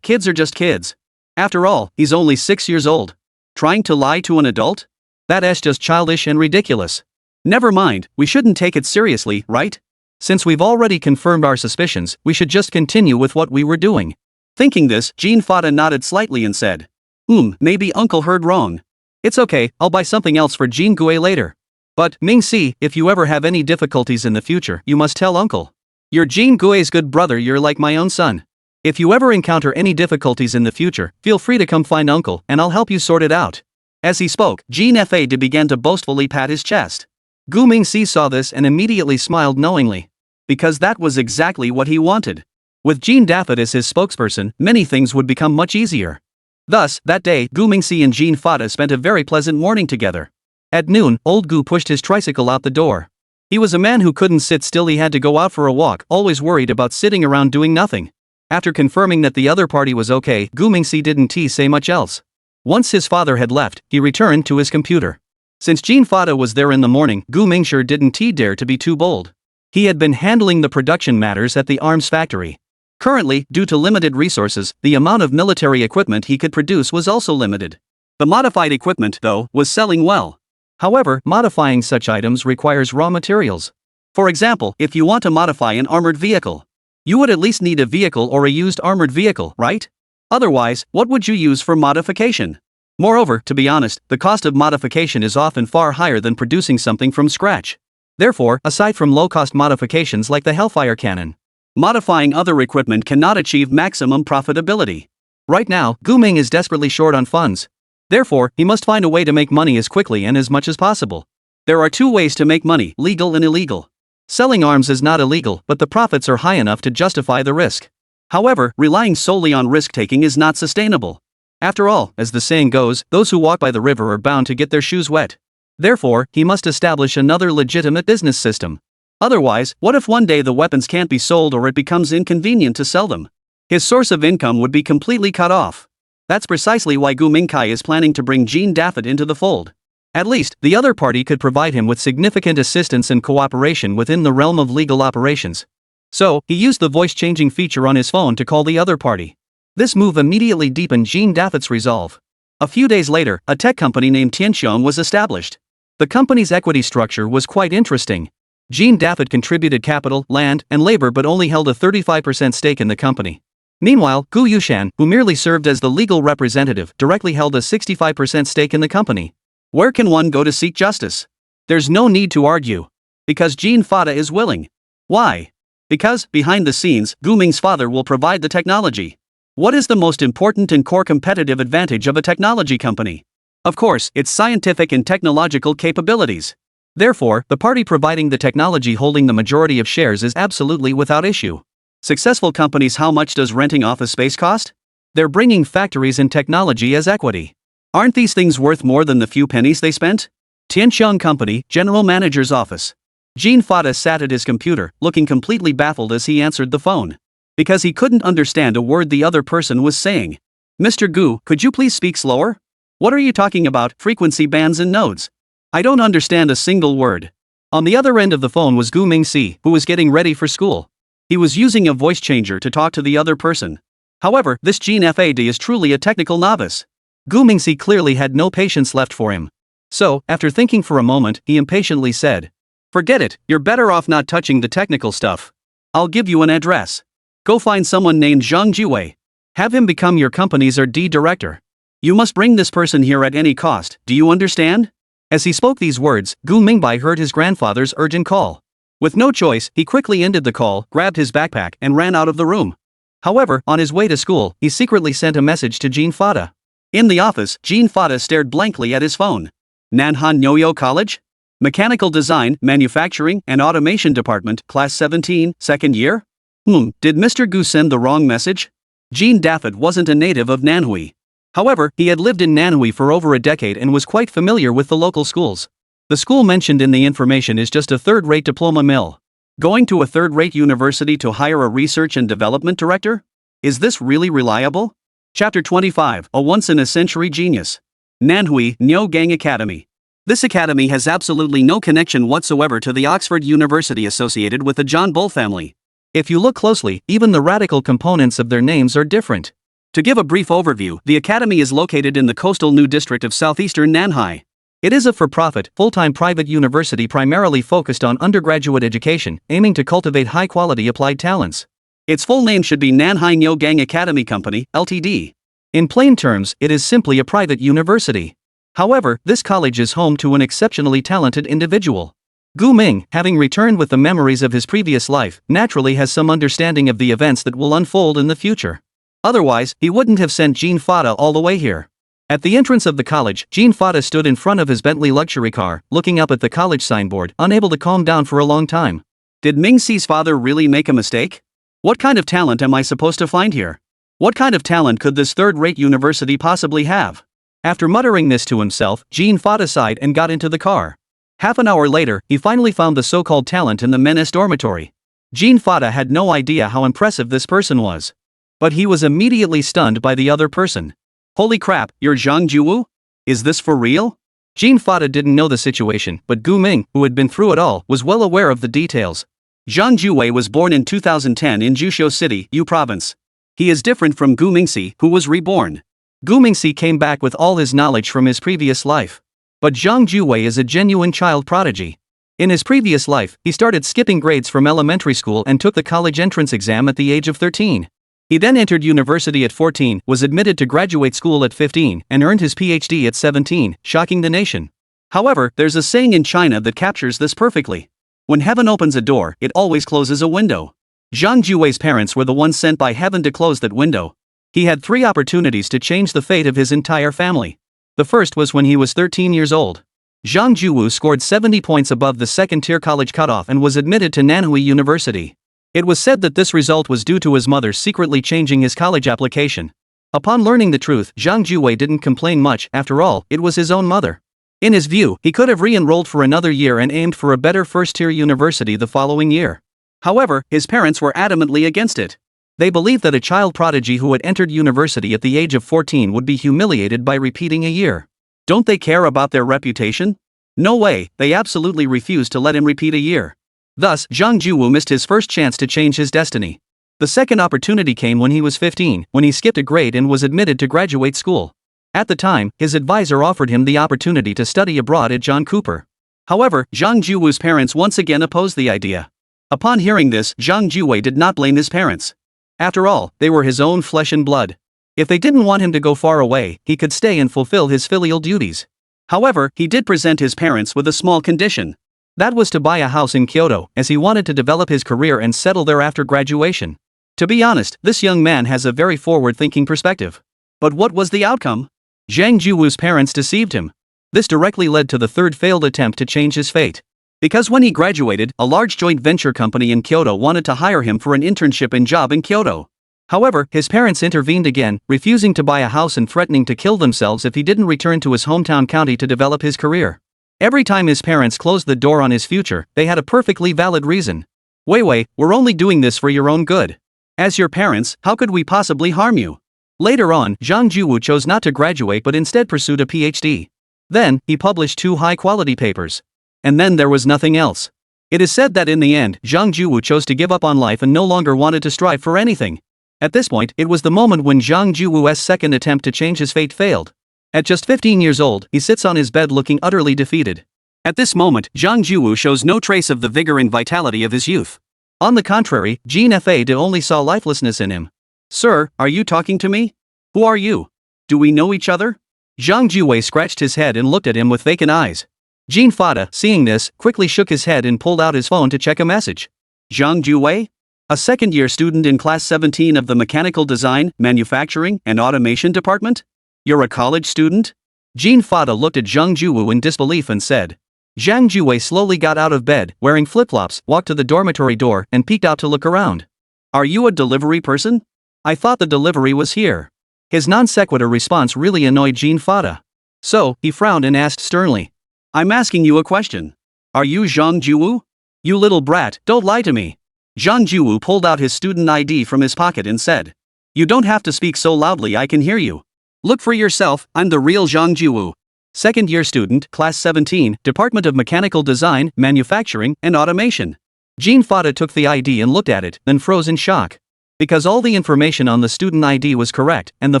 Kids are just kids. After all, he's only 6 years old. Trying to lie to an adult? That's just childish and ridiculous. Never mind, we shouldn't take it seriously, right? Since we've already confirmed our suspicions, we should just continue with what we were doing. Thinking this, Jean Fade nodded slightly and said, Maybe Uncle heard wrong. It's okay, I'll buy something else for Jean Gue later. But, Mingxi, if you ever have any difficulties in the future, you must tell Uncle. You're Jean Gue's good brother, you're like my own son. If you ever encounter any difficulties in the future, feel free to come find Uncle, and I'll help you sort it out." As he spoke, Jean Fade began to boastfully pat his chest. Gu Mingxi saw this and immediately smiled knowingly. Because that was exactly what he wanted. With Jean Daffod as his spokesperson, many things would become much easier. Thus, that day, Gu Mingxi and Jean Fade spent a very pleasant morning together. At noon, old Gu pushed his tricycle out the door. He was a man who couldn't sit still, he had to go out for a walk, always worried about sitting around doing nothing. After confirming that the other party was okay, Gu Mingxi didn't say much else. Once his father had left, he returned to his computer. Since Jean Fade was there in the morning, Gu Mingxi didn't dare to be too bold. He had been handling the production matters at the arms factory. Currently, due to limited resources, the amount of military equipment he could produce was also limited. The modified equipment, though, was selling well. However, modifying such items requires raw materials. For example, if you want to modify an armored vehicle, you would at least need a vehicle or a used armored vehicle, right? Otherwise, what would you use for modification? Moreover, to be honest, the cost of modification is often far higher than producing something from scratch. Therefore, aside from low-cost modifications like the Hellfire cannon, modifying other equipment cannot achieve maximum profitability. Right now, Gu Ming is desperately short on funds. Therefore, he must find a way to make money as quickly and as much as possible. There are two ways to make money, legal and illegal. Selling arms is not illegal, but the profits are high enough to justify the risk. However, relying solely on risk-taking is not sustainable. After all, as the saying goes, those who walk by the river are bound to get their shoes wet. Therefore, he must establish another legitimate business system. Otherwise, what if one day the weapons can't be sold or it becomes inconvenient to sell them? His source of income would be completely cut off. That's precisely why Gu Mingkai is planning to bring Jean Daffod into the fold. At least, the other party could provide him with significant assistance and cooperation within the realm of legal operations. So, he used the voice-changing feature on his phone to call the other party. This move immediately deepened Jean Daffod's resolve. A few days later, a tech company named Tianxiong was established. The company's equity structure was quite interesting. Jean Daffod contributed capital, land, and labor but only held a 35% stake in the company. Meanwhile, Gu Yushan, who merely served as the legal representative, directly held a 65% stake in the company. Where can one go to seek justice? There's no need to argue. Because Jean Fade is willing. Why? Because, behind the scenes, Gu Ming's father will provide the technology. What is the most important and core competitive advantage of a technology company? Of course, its scientific and technological capabilities. Therefore, the party providing the technology holding the majority of shares is absolutely without issue. Successful companies. How much does renting office space cost? They're bringing factories and technology as equity. Aren't these things worth more than the few pennies they spent? Tianqiang Company, General Manager's Office. Jean Fata sat at his computer, looking completely baffled as he answered the phone. Because he couldn't understand a word the other person was saying. Mr. Gu, could you please speak slower? What are you talking about, frequency bands and nodes? I don't understand a single word. On the other end of the phone was Gu Mingxi, who was getting ready for school. He was using a voice changer to talk to the other person. However, this Jean Fad is truly a technical novice. Gu Mingxi clearly had no patience left for him. So, after thinking for a moment, he impatiently said, "Forget it, you're better off not touching the technical stuff. I'll give you an address. Go find someone named Zhang Jiwei. Have him become your company's R&D director. You must bring this person here at any cost, do you understand?" As he spoke these words, Gu Mingbai heard his grandfather's urgent call. With no choice, he quickly ended the call, grabbed his backpack, and ran out of the room. However, on his way to school, he secretly sent a message to Jean Fata. In the office, Jean Fata stared blankly at his phone. Nanhan Nyoyo College? Mechanical Design, Manufacturing, and Automation Department, Class 17, second year? Did Mr. Gu send the wrong message? Jean Daffod wasn't a native of Nanhui. However, he had lived in Nanhui for over a decade and was quite familiar with the local schools. The school mentioned in the information is just a third-rate diploma mill. Going to a third-rate university to hire a research and development director? Is this really reliable? Chapter 25, A Once-in-a-Century Genius. Nanhui Nyo Gang Academy. This academy has absolutely no connection whatsoever to the Oxford University associated with the John Bull family. If you look closely, even the radical components of their names are different. To give a brief overview, the academy is located in the coastal New District of southeastern Nanhai. It is a for-profit, full-time private university primarily focused on undergraduate education, aiming to cultivate high-quality applied talents. Its full name should be Nanhai Nyo Gang Academy Company, Ltd. In plain terms, it is simply a private university. However, this college is home to an exceptionally talented individual. Gu Ming, having returned with the memories of his previous life, naturally has some understanding of the events that will unfold in the future. Otherwise, he wouldn't have sent Jean Fata all the way here. At the entrance of the college, Jean Fata stood in front of his Bentley luxury car, looking up at the college signboard, unable to calm down for a long time. Did Mingxi's father really make a mistake? What kind of talent am I supposed to find here? What kind of talent could this third-rate university possibly have? After muttering this to himself, Jean Fata sighed and got into the car. Half an hour later, he finally found the so-called talent in the men's dormitory. Jean Fata had no idea how impressive this person was. But he was immediately stunned by the other person. Holy crap, you're Zhang Jiwu? Is this for real? Jean Fata didn't know the situation, but Gu Ming, who had been through it all, was well aware of the details. Zhang Jiwei was born in 2010 in Jushuo City, Yu Province. He is different from Gu Mingxi, who was reborn. Gu Mingxi came back with all his knowledge from his previous life. But Zhang Jiwei is a genuine child prodigy. In his previous life, he started skipping grades from elementary school and took the college entrance exam at the age of 13. He then entered university at 14, was admitted to graduate school at 15, and earned his PhD at 17, shocking the nation. However, there's a saying in China that captures this perfectly. When heaven opens a door, it always closes a window. Zhang Jiwei's parents were the ones sent by heaven to close that window. He had 3 opportunities to change the fate of his entire family. The first was when he was 13 years old. Zhang Jiwu scored 70 points above the second-tier college cutoff and was admitted to Nanhui University. It was said that this result was due to his mother secretly changing his college application. Upon learning the truth, Zhang Jiwei didn't complain much. After all, it was his own mother. In his view, he could have re-enrolled for another year and aimed for a better first-tier university the following year. However, his parents were adamantly against it. They believed that a child prodigy who had entered university at the age of 14 would be humiliated by repeating a year. Don't they care about their reputation? No way, they absolutely refused to let him repeat a year. Thus, Zhang Jiwu missed his first chance to change his destiny. The second opportunity came when he was 15, when he skipped a grade and was admitted to graduate school. At the time, his advisor offered him the opportunity to study abroad at John Cooper. However, Zhang Jiwu's parents once again opposed the idea. Upon hearing this, Zhang Jiwei did not blame his parents. After all, they were his own flesh and blood. If they didn't want him to go far away, he could stay and fulfill his filial duties. However, he did present his parents with a small condition. That was to buy a house in Kyoto, as he wanted to develop his career and settle there after graduation. To be honest, this young man has a very forward-thinking perspective. But what was the outcome? Zhang Jiwu's parents deceived him. This directly led to the third failed attempt to change his fate. Because when he graduated, a large joint venture company in Kyoto wanted to hire him for an internship and job in Kyoto. However, his parents intervened again, refusing to buy a house and threatening to kill themselves if he didn't return to his hometown county to develop his career. Every time his parents closed the door on his future, they had a perfectly valid reason. Wei, we're only doing this for your own good. As your parents, how could we possibly harm you? Later on, Zhang Juwu chose not to graduate but instead pursued a PhD. Then, he published 2 high-quality papers. And then there was nothing else. It is said that in the end, Zhang Juwu chose to give up on life and no longer wanted to strive for anything. At this point, it was the moment when Zhang Juwu's second attempt to change his fate failed. At just 15 years old, he sits on his bed looking utterly defeated. At this moment, Zhang Juwu shows no trace of the vigor and vitality of his youth. On the contrary, Jean Fade only saw lifelessness in him. Sir, are you talking to me? Who are you? Do we know each other? Zhang Juwei scratched his head and looked at him with vacant eyes. Jean Fada, seeing this, quickly shook his head and pulled out his phone to check a message. Zhang Juwei? A second-year student in Class 17 of the Mechanical Design, Manufacturing, and Automation Department? You're a college student? Jean Fada looked at Zhang Juwu in disbelief and said. Zhang Juwei slowly got out of bed, wearing flip-flops, walked to the dormitory door, and peeked out to look around. Are you a delivery person? I thought the delivery was here. His non-sequitur response really annoyed Jean Fada. So, he frowned and asked sternly. I'm asking you a question. Are you Zhang Juwu? You little brat, don't lie to me. Zhang Juwu pulled out his student ID from his pocket and said. You don't have to speak so loudly, I can hear you. Look for yourself, I'm the real Zhang Juwu. Second-year student, Class 17, Department of Mechanical Design, Manufacturing, and Automation. Jean Fada took the ID and looked at it, then froze in shock. Because all the information on the student ID was correct, and the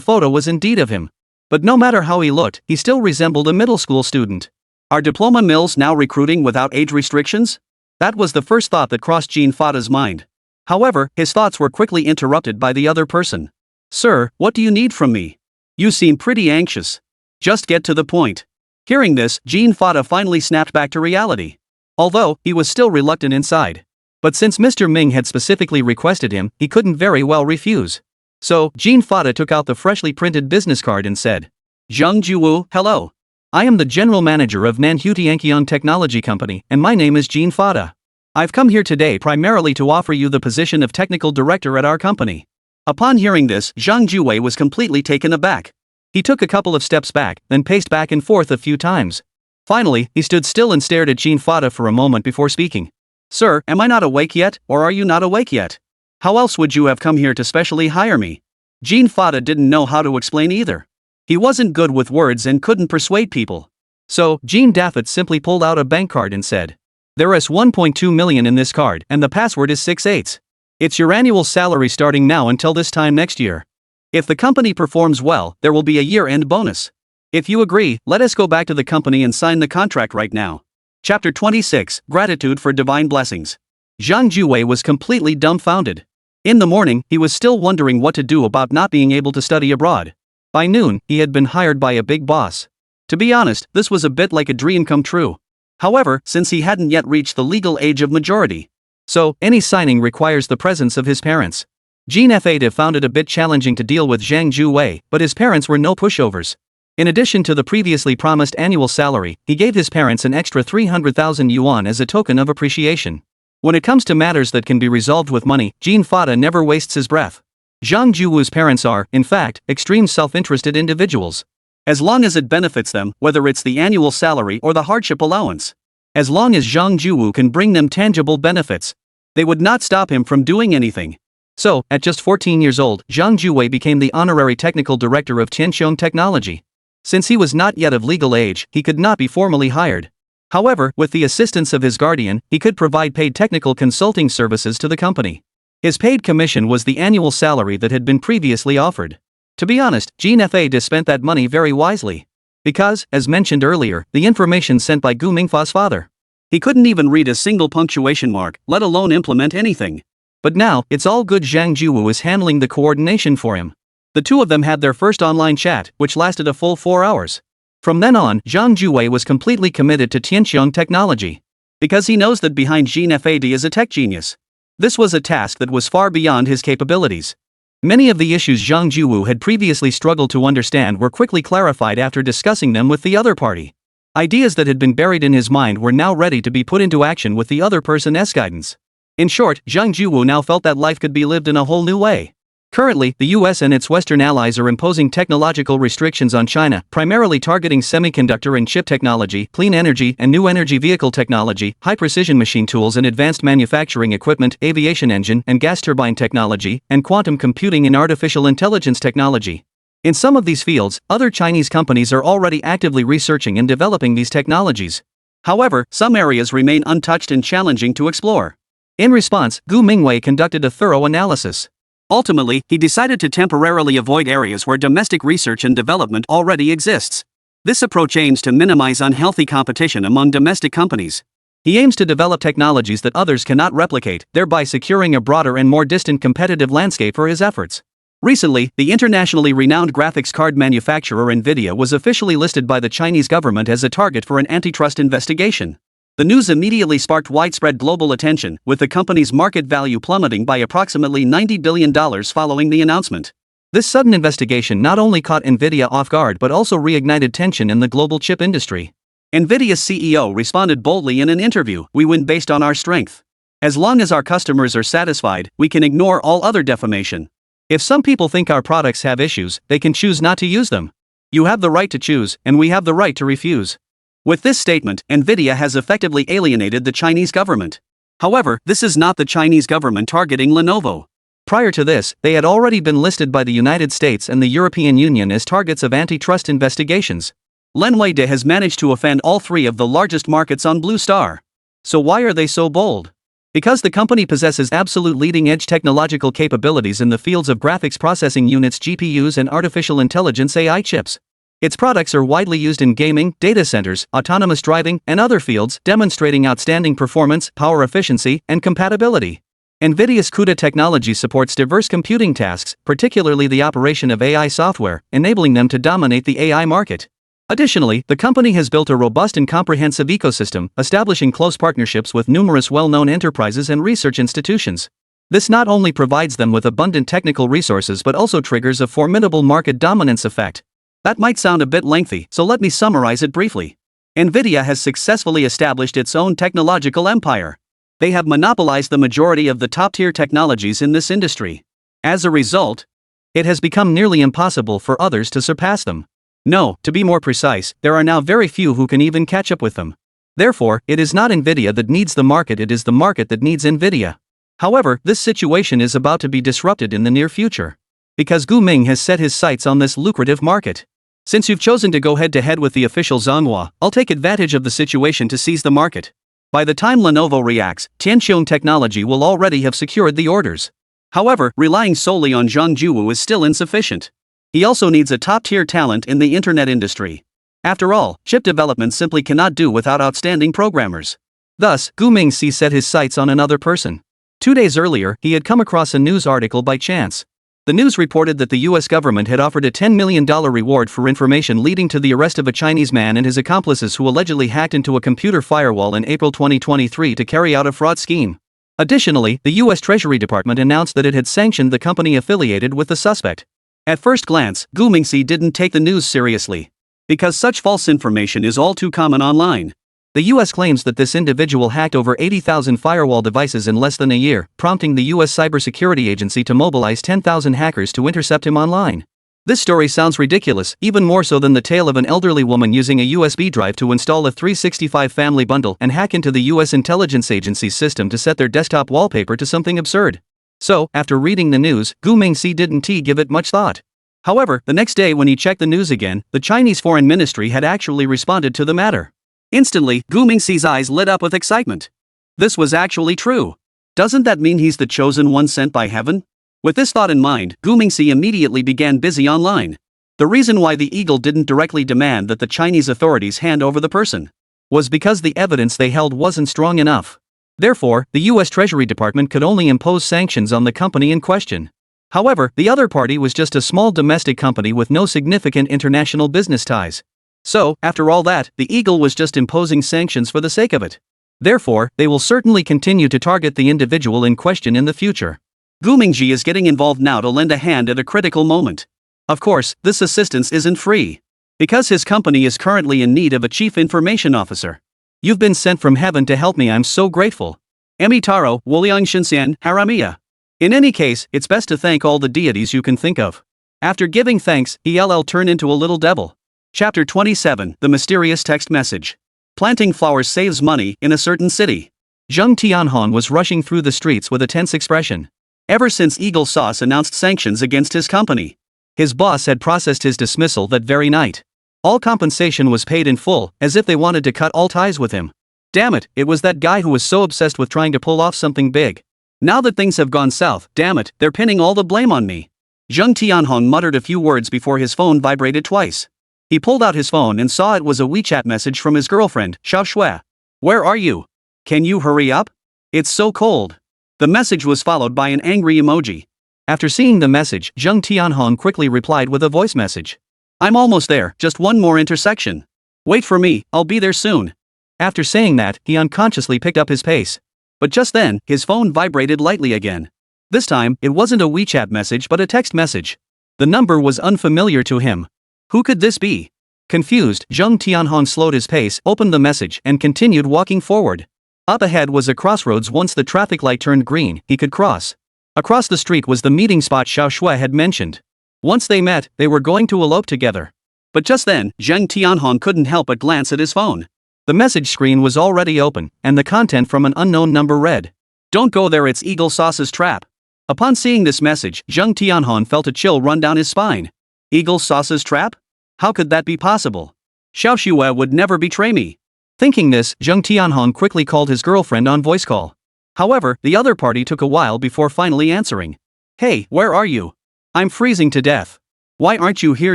photo was indeed of him. But no matter how he looked, he still resembled a middle school student. Are diploma mills now recruiting without age restrictions? That was the first thought that crossed Jean Fada's mind. However, his thoughts were quickly interrupted by the other person. Sir, what do you need from me? You seem pretty anxious. Just get to the point. Hearing this, Jean Fada finally snapped back to reality. Although, he was still reluctant inside. But since Mr. Ming had specifically requested him, he couldn't very well refuse. So, Jean Fada took out the freshly printed business card and said. Zhang Juwu, hello. I am the general manager of Nanhutianqiang Technology Company, and my name is Jean Fada. I've come here today primarily to offer you the position of technical director at our company. Upon hearing this, Zhang Juwei was completely taken aback. He took a couple of steps back, then paced back and forth a few times. Finally, he stood still and stared at Jean Fada for a moment before speaking. Sir, am I not awake yet, or are you not awake yet? How else would you have come here to specially hire me? Jean Fada didn't know how to explain either. He wasn't good with words and couldn't persuade people. So, Jean Daffett simply pulled out a bank card and said. There is 1.2 million in this card, and the password is 6/8. It's your annual salary starting now until this time next year. If the company performs well, there will be a year-end bonus. If you agree, let us go back to the company and sign the contract right now. Chapter 26, Gratitude for Divine Blessings. Zhang Juwei was completely dumbfounded. In the morning, he was still wondering what to do about not being able to study abroad. By noon, he had been hired by a big boss. To be honest, this was a bit like a dream come true. However, since he hadn't yet reached the legal age of majority. So, any signing requires the presence of his parents. Jean Fada found it a bit challenging to deal with Zhang Juwei, but his parents were no pushovers. In addition to the previously promised annual salary, he gave his parents an extra 300,000 yuan as a token of appreciation. When it comes to matters that can be resolved with money, Jean Fada never wastes his breath. Zhang Juwu's parents are, in fact, extreme self-interested individuals. As long as it benefits them, whether it's the annual salary or the hardship allowance. As long as Zhang Juwu can bring them tangible benefits, they would not stop him from doing anything. So, at just 14 years old, Zhang Juwei became the honorary technical director of Tianqiang Technology. Since he was not yet of legal age, he could not be formally hired. However, with the assistance of his guardian, he could provide paid technical consulting services to the company. His paid commission was the annual salary that had been previously offered. To be honest, Jean Fada spent that money very wisely. Because, as mentioned earlier, the information sent by Gu Mingfa's father. He couldn't even read a single punctuation mark, let alone implement anything. But now, it's all good. Zhang Juwu is handling the coordination for him. The two of them had their first online chat, which lasted a full 4 hours. From then on, Zhang Juwei was completely committed to Tianqiang Technology. Because he knows that behind Jean Fada is a tech genius. This was a task that was far beyond his capabilities. Many of the issues Zhang Juwu had previously struggled to understand were quickly clarified after discussing them with the other party. Ideas that had been buried in his mind were now ready to be put into action with the other person's guidance. In short, Zhang Juwu now felt that life could be lived in a whole new way. Currently, the US and its Western allies are imposing technological restrictions on China, primarily targeting semiconductor and chip technology, clean energy and new energy vehicle technology, high-precision machine tools and advanced manufacturing equipment, aviation engine and gas turbine technology, and quantum computing and artificial intelligence technology. In some of these fields, other Chinese companies are already actively researching and developing these technologies. However, some areas remain untouched and challenging to explore. In response, Gu Mingwei conducted a thorough analysis. Ultimately, he decided to temporarily avoid areas where domestic research and development already exists. This approach aims to minimize unhealthy competition among domestic companies. He aims to develop technologies that others cannot replicate, thereby securing a broader and more distant competitive landscape for his efforts. Recently, the internationally renowned graphics card manufacturer Nvidia was officially listed by the Chinese government as a target for an antitrust investigation. The news immediately sparked widespread global attention, with the company's market value plummeting by approximately $90 billion following the announcement. This sudden investigation not only caught Nvidia off guard but also reignited tension in the global chip industry. Nvidia's CEO responded boldly in an interview, "We win based on our strength. As long as our customers are satisfied, we can ignore all other defamation. If some people think our products have issues, they can choose not to use them. You have the right to choose, and we have the right to refuse." With this statement, Nvidia has effectively alienated the Chinese government. However, this is not the Chinese government targeting Lenovo. Prior to this, they had already been listed by the United States and the European Union as targets of antitrust investigations. Lenovo has managed to offend all three of the largest markets on Blue Star. So why are they so bold? Because the company possesses absolute leading-edge technological capabilities in the fields of graphics processing units, GPUs, and artificial intelligence AI chips. Its products are widely used in gaming, data centers, autonomous driving, and other fields, demonstrating outstanding performance, power efficiency, and compatibility. NVIDIA's CUDA technology supports diverse computing tasks, particularly the operation of AI software, enabling them to dominate the AI market. Additionally, the company has built a robust and comprehensive ecosystem, establishing close partnerships with numerous well-known enterprises and research institutions. This not only provides them with abundant technical resources but also triggers a formidable market dominance effect. That might sound a bit lengthy, so let me summarize it briefly. NVIDIA has successfully established its own technological empire. They have monopolized the majority of the top-tier technologies in this industry. As a result, it has become nearly impossible for others to surpass them. No, to be more precise, there are now very few who can even catch up with them. Therefore, it is not NVIDIA that needs the market, it is the market that needs NVIDIA. However, this situation is about to be disrupted in the near future. Because Gu Ming has set his sights on this lucrative market. Since you've chosen to go head-to-head with the official manhwa, I'll take advantage of the situation to seize the market. By the time Lenovo reacts, Tianqiong Technology will already have secured the orders. However, relying solely on Zhang Juwu is still insufficient. He also needs a top-tier talent in the internet industry. After all, chip development simply cannot do without outstanding programmers. Thus, Gu Mingxi set his sights on another person. 2 days earlier, he had come across a news article by chance. The news reported that the US government had offered a $10 million reward for information leading to the arrest of a Chinese man and his accomplices who allegedly hacked into a computer firewall in April 2023 to carry out a fraud scheme. Additionally, the US Treasury Department announced that it had sanctioned the company affiliated with the suspect. At first glance, Gu Mingxi didn't take the news seriously. Because such false information is all too common online. The US claims that this individual hacked over 80,000 firewall devices in less than a year, prompting the US cybersecurity agency to mobilize 10,000 hackers to intercept him online. This story sounds ridiculous, even more so than the tale of an elderly woman using a USB drive to install a 365 family bundle and hack into the US intelligence agency's system to set their desktop wallpaper to something absurd. So, after reading the news, Gu Mingxi didn't give it much thought. However, the next day when he checked the news again, the Chinese Foreign Ministry had actually responded to the matter. Instantly, Gu Mingxi's eyes lit up with excitement. This was actually true. Doesn't that mean he's the chosen one sent by heaven? With this thought in mind, Gu Mingxi immediately began busy online. The reason why the Eagle didn't directly demand that the Chinese authorities hand over the person was because the evidence they held wasn't strong enough. Therefore, the US Treasury Department could only impose sanctions on the company in question. However, the other party was just a small domestic company with no significant international business ties. So, after all that, the Eagle was just imposing sanctions for the sake of it. Therefore, they will certainly continue to target the individual in question in the future. Gu Mingxi is getting involved now to lend a hand at a critical moment. Of course, this assistance isn't free. Because his company is currently in need of a chief information officer. You've been sent from heaven to help me, I'm so grateful. Emitaro, Wolyang Shinsen, Haramiya. In any case, it's best to thank all the deities you can think of. After giving thanks, ELL turned into a little devil. Chapter 27, The Mysterious Text Message. Planting flowers saves money in a certain city. Zheng Tianhong was rushing through the streets with a tense expression. Ever since Eagle Sauce announced sanctions against his company, his boss had processed his dismissal that very night. All compensation was paid in full, as if they wanted to cut all ties with him. Damn it, it was that guy who was so obsessed with trying to pull off something big. Now that things have gone south, damn it, they're pinning all the blame on me. Zheng Tianhong muttered a few words before his phone vibrated twice. He pulled out his phone and saw it was a WeChat message from his girlfriend, Xiao Shui. Where are you? Can you hurry up? It's so cold. The message was followed by an angry emoji. After seeing the message, Zheng Tianhong quickly replied with a voice message. I'm almost there, just one more intersection. Wait for me, I'll be there soon. After saying that, he unconsciously picked up his pace. But just then, his phone vibrated lightly again. This time, it wasn't a WeChat message but a text message. The number was unfamiliar to him. Who could this be? Confused, Zheng Tianhong slowed his pace, opened the message, and continued walking forward. Up ahead was a crossroads. Once the traffic light turned green, he could cross. Across the street was the meeting spot Xiao Shui had mentioned. Once they met, they were going to elope together. But just then, Zheng Tianhong couldn't help but glance at his phone. The message screen was already open, and the content from an unknown number read, "Don't go there, it's Eagle Sauce's trap." Upon seeing this message, Zheng Tianhong felt a chill run down his spine. Eagle Sauce's trap? How could that be possible? Xiao Shui would never betray me. Thinking this, Zheng Tianhong quickly called his girlfriend on voice call. However, the other party took a while before finally answering. Hey, where are you? I'm freezing to death. Why aren't you here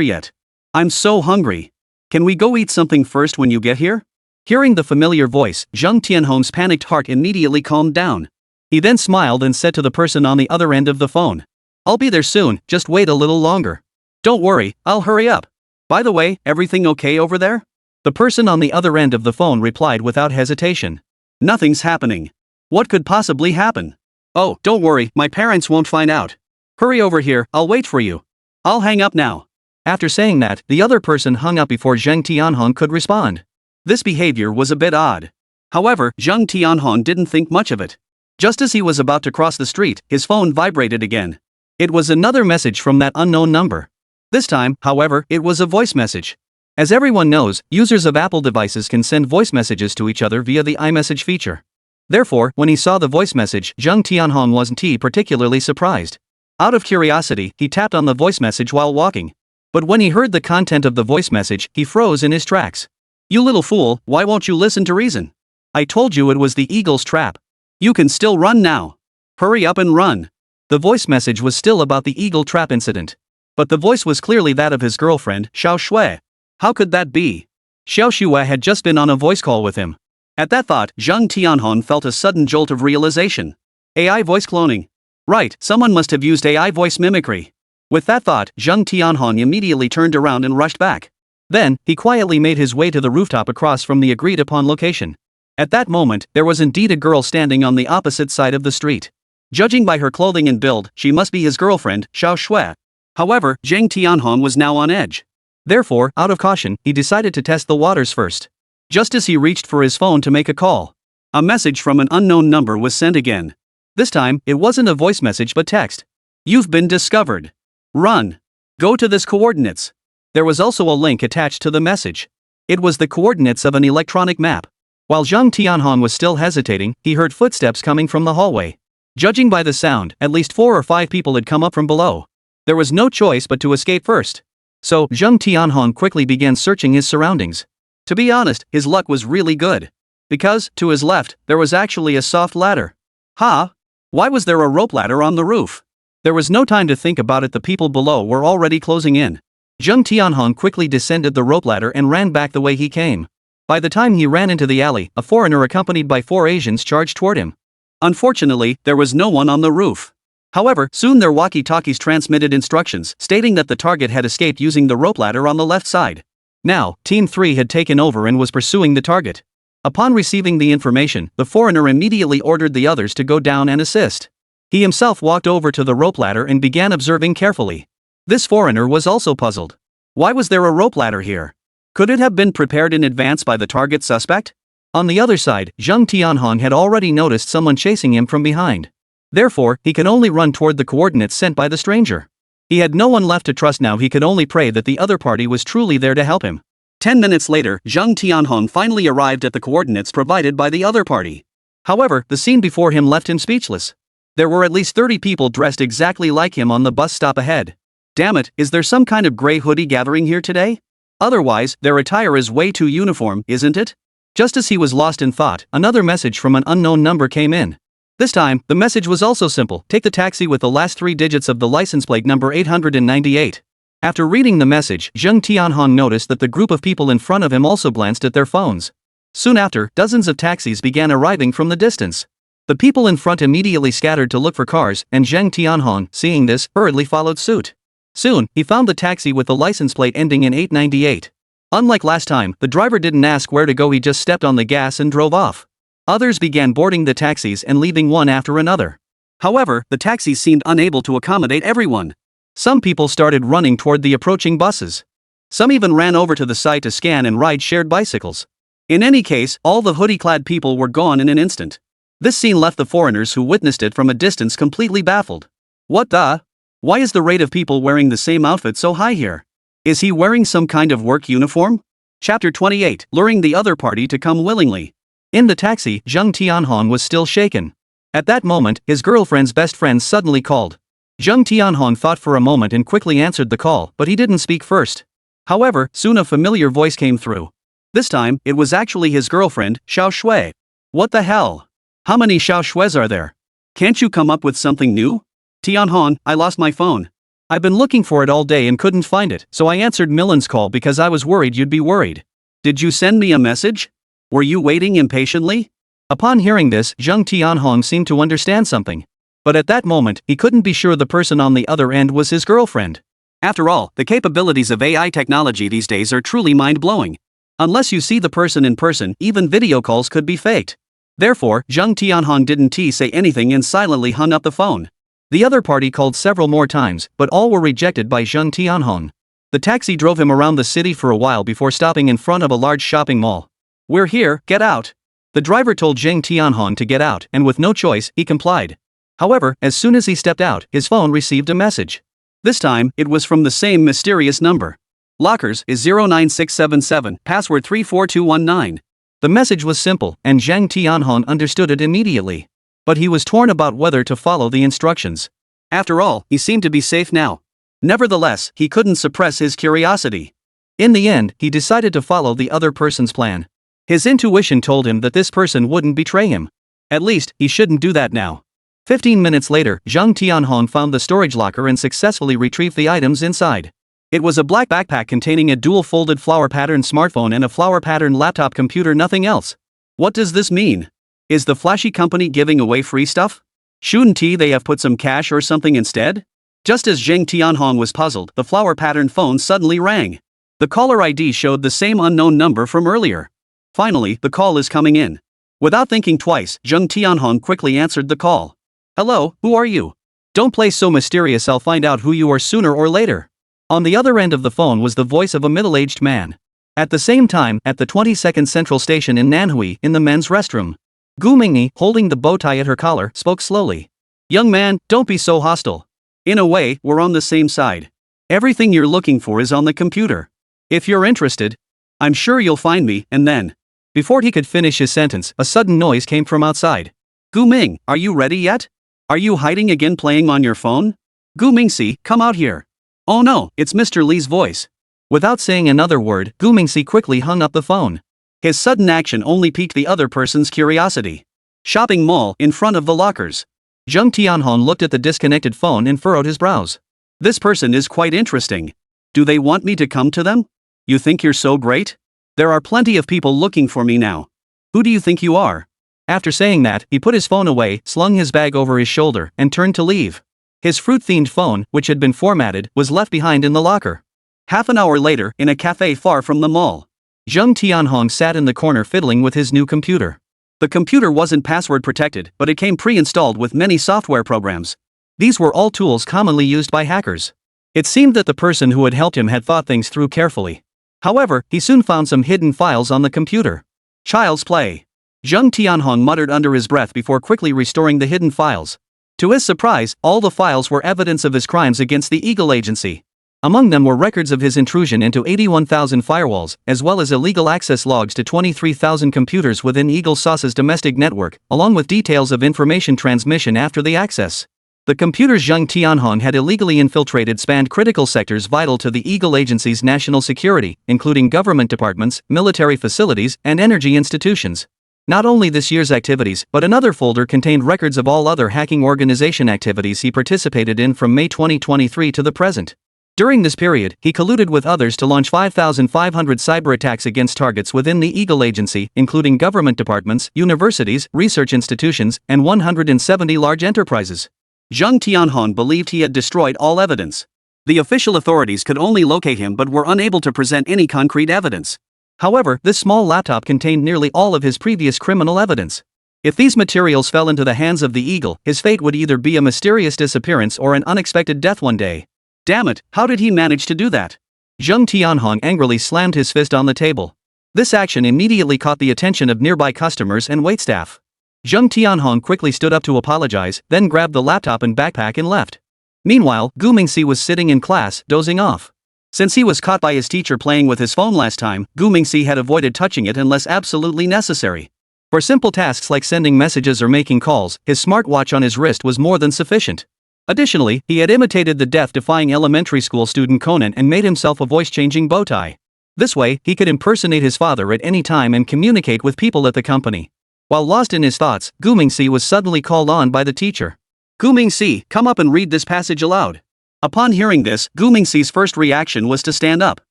yet? I'm so hungry. Can we go eat something first when you get here? Hearing the familiar voice, Zheng Tianhong's panicked heart immediately calmed down. He then smiled and said to the person on the other end of the phone, I'll be there soon, just wait a little longer. Don't worry, I'll hurry up. By the way, everything okay over there? The person on the other end of the phone replied without hesitation. Nothing's happening. What could possibly happen? Oh, don't worry, my parents won't find out. Hurry over here, I'll wait for you. I'll hang up now. After saying that, the other person hung up before Zheng Tianhong could respond. This behavior was a bit odd. However, Zheng Tianhong didn't think much of it. Just as he was about to cross the street, his phone vibrated again. It was another message from that unknown number. This time, however, it was a voice message. As everyone knows, users of Apple devices can send voice messages to each other via the iMessage feature. Therefore, when he saw the voice message, Zheng Tianhong wasn't particularly surprised. Out of curiosity, he tapped on the voice message while walking. But when he heard the content of the voice message, he froze in his tracks. You little fool, why won't you listen to reason? I told you it was the eagle's trap. You can still run now. Hurry up and run. The voice message was still about the eagle trap incident. But the voice was clearly that of his girlfriend, Xiao Shui. How could that be? Xiao Shui had just been on a voice call with him. At that thought, Zheng Tianhong felt a sudden jolt of realization. AI voice cloning. Right, someone must have used AI voice mimicry. With that thought, Zheng Tianhong immediately turned around and rushed back. Then, he quietly made his way to the rooftop across from the agreed-upon location. At that moment, there was indeed a girl standing on the opposite side of the street. Judging by her clothing and build, she must be his girlfriend, Xiao Shui. However, Zheng Tianhong was now on edge. Therefore, out of caution, he decided to test the waters first. Just as he reached for his phone to make a call, a message from an unknown number was sent again. This time, it wasn't a voice message but text. You've been discovered. Run. Go to this coordinates. There was also a link attached to the message. It was the coordinates of an electronic map. While Zheng Tianhong was still hesitating, he heard footsteps coming from the hallway. Judging by the sound, at least 4 or 5 people had come up from below. There was no choice but to escape first. So, Zheng Tianhong quickly began searching his surroundings. To be honest, his luck was really good. Because, to his left, there was actually a soft ladder. Huh? Why was there a rope ladder on the roof? There was no time to think about it, the people below were already closing in. Zheng Tianhong quickly descended the rope ladder and ran back the way he came. By the time he ran into the alley, a foreigner accompanied by 4 Asians charged toward him. Unfortunately, there was no one on the roof. However, soon their walkie-talkies transmitted instructions stating that the target had escaped using the rope ladder on the left side. Now, Team 3 had taken over and was pursuing the target. Upon receiving the information, the foreigner immediately ordered the others to go down and assist. He himself walked over to the rope ladder and began observing carefully. This foreigner was also puzzled. Why was there a rope ladder here? Could it have been prepared in advance by the target suspect? On the other side, Zheng Tianhong had already noticed someone chasing him from behind. Therefore, he could only run toward the coordinates sent by the stranger. He had no one left to trust now. He could only pray that the other party was truly there to help him. 10 minutes later, Zheng Tianhong finally arrived at the coordinates provided by the other party. However, the scene before him left him speechless. There were at least 30 people dressed exactly like him on the bus stop ahead. Damn it, is there some kind of gray hoodie gathering here today? Otherwise, their attire is way too uniform, isn't it? Just as he was lost in thought, another message from an unknown number came in. This time, the message was also simple: take the taxi with the last 3 digits of the license plate number 898. After reading the message, Zheng Tianhong noticed that the group of people in front of him also glanced at their phones. Soon after, dozens of taxis began arriving from the distance. The people in front immediately scattered to look for cars, and Zheng Tianhong, seeing this, hurriedly followed suit. Soon, he found the taxi with the license plate ending in 898. Unlike last time, the driver didn't ask where to go. He just stepped on the gas and drove off. Others began boarding the taxis and leaving one after another. However, the taxis seemed unable to accommodate everyone. Some people started running toward the approaching buses. Some even ran over to the site to scan and ride shared bicycles. In any case, all the hoodie-clad people were gone in an instant. This scene left the foreigners who witnessed it from a distance completely baffled. What the? Why is the rate of people wearing the same outfit so high here? Is he wearing some kind of work uniform? Chapter 28, luring the other party to come willingly. In the taxi, Zheng Tianhong was still shaken. At that moment, his girlfriend's best friend suddenly called. Zheng Tianhong thought for a moment and quickly answered the call, but he didn't speak first. However, soon a familiar voice came through. This time, it was actually his girlfriend, Xiao Shui. What the hell? How many Xiao Shuis are there? Can't you come up with something new? Tianhong, I lost my phone. I've been looking for it all day and couldn't find it, so I answered Milan's call because I was worried you'd be worried. Did you send me a message? Were you waiting impatiently? Upon hearing this, Zheng Tianhong seemed to understand something. But at that moment, he couldn't be sure the person on the other end was his girlfriend. After all, the capabilities of AI technology these days are truly mind-blowing. Unless you see the person in person, even video calls could be faked. Therefore, Zheng Tianhong didn't say anything and silently hung up the phone. The other party called several more times, but all were rejected by Zheng Tianhong. The taxi drove him around the city for a while before stopping in front of a large shopping mall. We're here, get out. The driver told Zheng Tianhong to get out, and with no choice, he complied. However, as soon as he stepped out, his phone received a message. This time, it was from the same mysterious number. Lockers is 09677, password 34219. The message was simple, and Zheng Tianhong understood it immediately. But he was torn about whether to follow the instructions. After all, he seemed to be safe now. Nevertheless, he couldn't suppress his curiosity. In the end, he decided to follow the other person's plan. His intuition told him that this person wouldn't betray him. At least, he shouldn't do that now. 15 minutes later, Zheng Tianhong found the storage locker and successfully retrieved the items inside. It was a black backpack containing a dual-folded flower-pattern smartphone and a flower-pattern laptop computer, nothing else. What does this mean? Is the flashy company giving away free stuff? Shouldn't they have put some cash or something instead? Just as Zheng Tianhong was puzzled, the flower-pattern phone suddenly rang. The caller ID showed the same unknown number from earlier. Finally, the call is coming in. Without thinking twice, Zheng Tianhong quickly answered the call. Hello, who are you? Don't play so mysterious, I'll find out who you are sooner or later. On the other end of the phone was the voice of a middle-aged man. At the same time, at the 22nd Central Station in Nanhui, in the men's restroom, Gu Mingyi, holding the bow tie at her collar, spoke slowly. Young man, don't be so hostile. In a way, we're on the same side. Everything you're looking for is on the computer. If you're interested, I'm sure you'll find me, and then. Before he could finish his sentence, a sudden noise came from outside. Gu Ming, are you ready yet? Are you hiding again playing on your phone? Gu Mingxi, come out here. Oh no, it's Mr. Li's voice. Without saying another word, Gu Mingxi quickly hung up the phone. His sudden action only piqued the other person's curiosity. Shopping mall, in front of the lockers. Zheng Tianhong looked at the disconnected phone and furrowed his brows. This person is quite interesting. Do they want me to come to them? You think you're so great? There are plenty of people looking for me now. Who do you think you are? After saying that, he put his phone away, slung his bag over his shoulder, and turned to leave. His fruit-themed phone, which had been formatted, was left behind in the locker. Half an hour later, in a cafe far from the mall, Zheng Tianhong sat in the corner fiddling with his new computer. The computer wasn't password protected, but it came pre-installed with many software programs. These were all tools commonly used by hackers. It seemed that the person who had helped him had thought things through carefully. However, he soon found some hidden files on the computer. Child's play. Zheng Tianhong muttered under his breath before quickly restoring the hidden files. To his surprise, all the files were evidence of his crimes against the Eagle Agency. Among them were records of his intrusion into 81,000 firewalls, as well as illegal access logs to 23,000 computers within Eagle Sauce's domestic network, along with details of information transmission after the access. The computers Zheng Tianhong had illegally infiltrated spanned critical sectors vital to the Eagle Agency's national security, including government departments, military facilities, and energy institutions. Not only this year's activities, but another folder contained records of all other hacking organization activities he participated in from May 2023 to the present. During this period, he colluded with others to launch 5,500 cyber attacks against targets within the Eagle Agency, including government departments, universities, research institutions, and 170 large enterprises. Zheng Tianhong believed he had destroyed all evidence. The official authorities could only locate him but were unable to present any concrete evidence. However, this small laptop contained nearly all of his previous criminal evidence. If these materials fell into the hands of the Eagle, his fate would either be a mysterious disappearance or an unexpected death one day. Damn it, how did he manage to do that? Zheng Tianhong angrily slammed his fist on the table. This action immediately caught the attention of nearby customers and waitstaff. Zheng Tianhong quickly stood up to apologize, then grabbed the laptop and backpack and left. Meanwhile, Gu Mingxi was sitting in class, dozing off. Since he was caught by his teacher playing with his phone last time, Gu Mingxi had avoided touching it unless absolutely necessary. For simple tasks like sending messages or making calls, his smartwatch on his wrist was more than sufficient. Additionally, he had imitated the death-defying elementary school student Conan and made himself a voice-changing bow tie. This way, he could impersonate his father at any time and communicate with people at the company. While lost in his thoughts, Gu Mingxi was suddenly called on by the teacher. Gu Mingxi, come up and read this passage aloud. Upon hearing this, Gu Mingxi's first reaction was to stand up.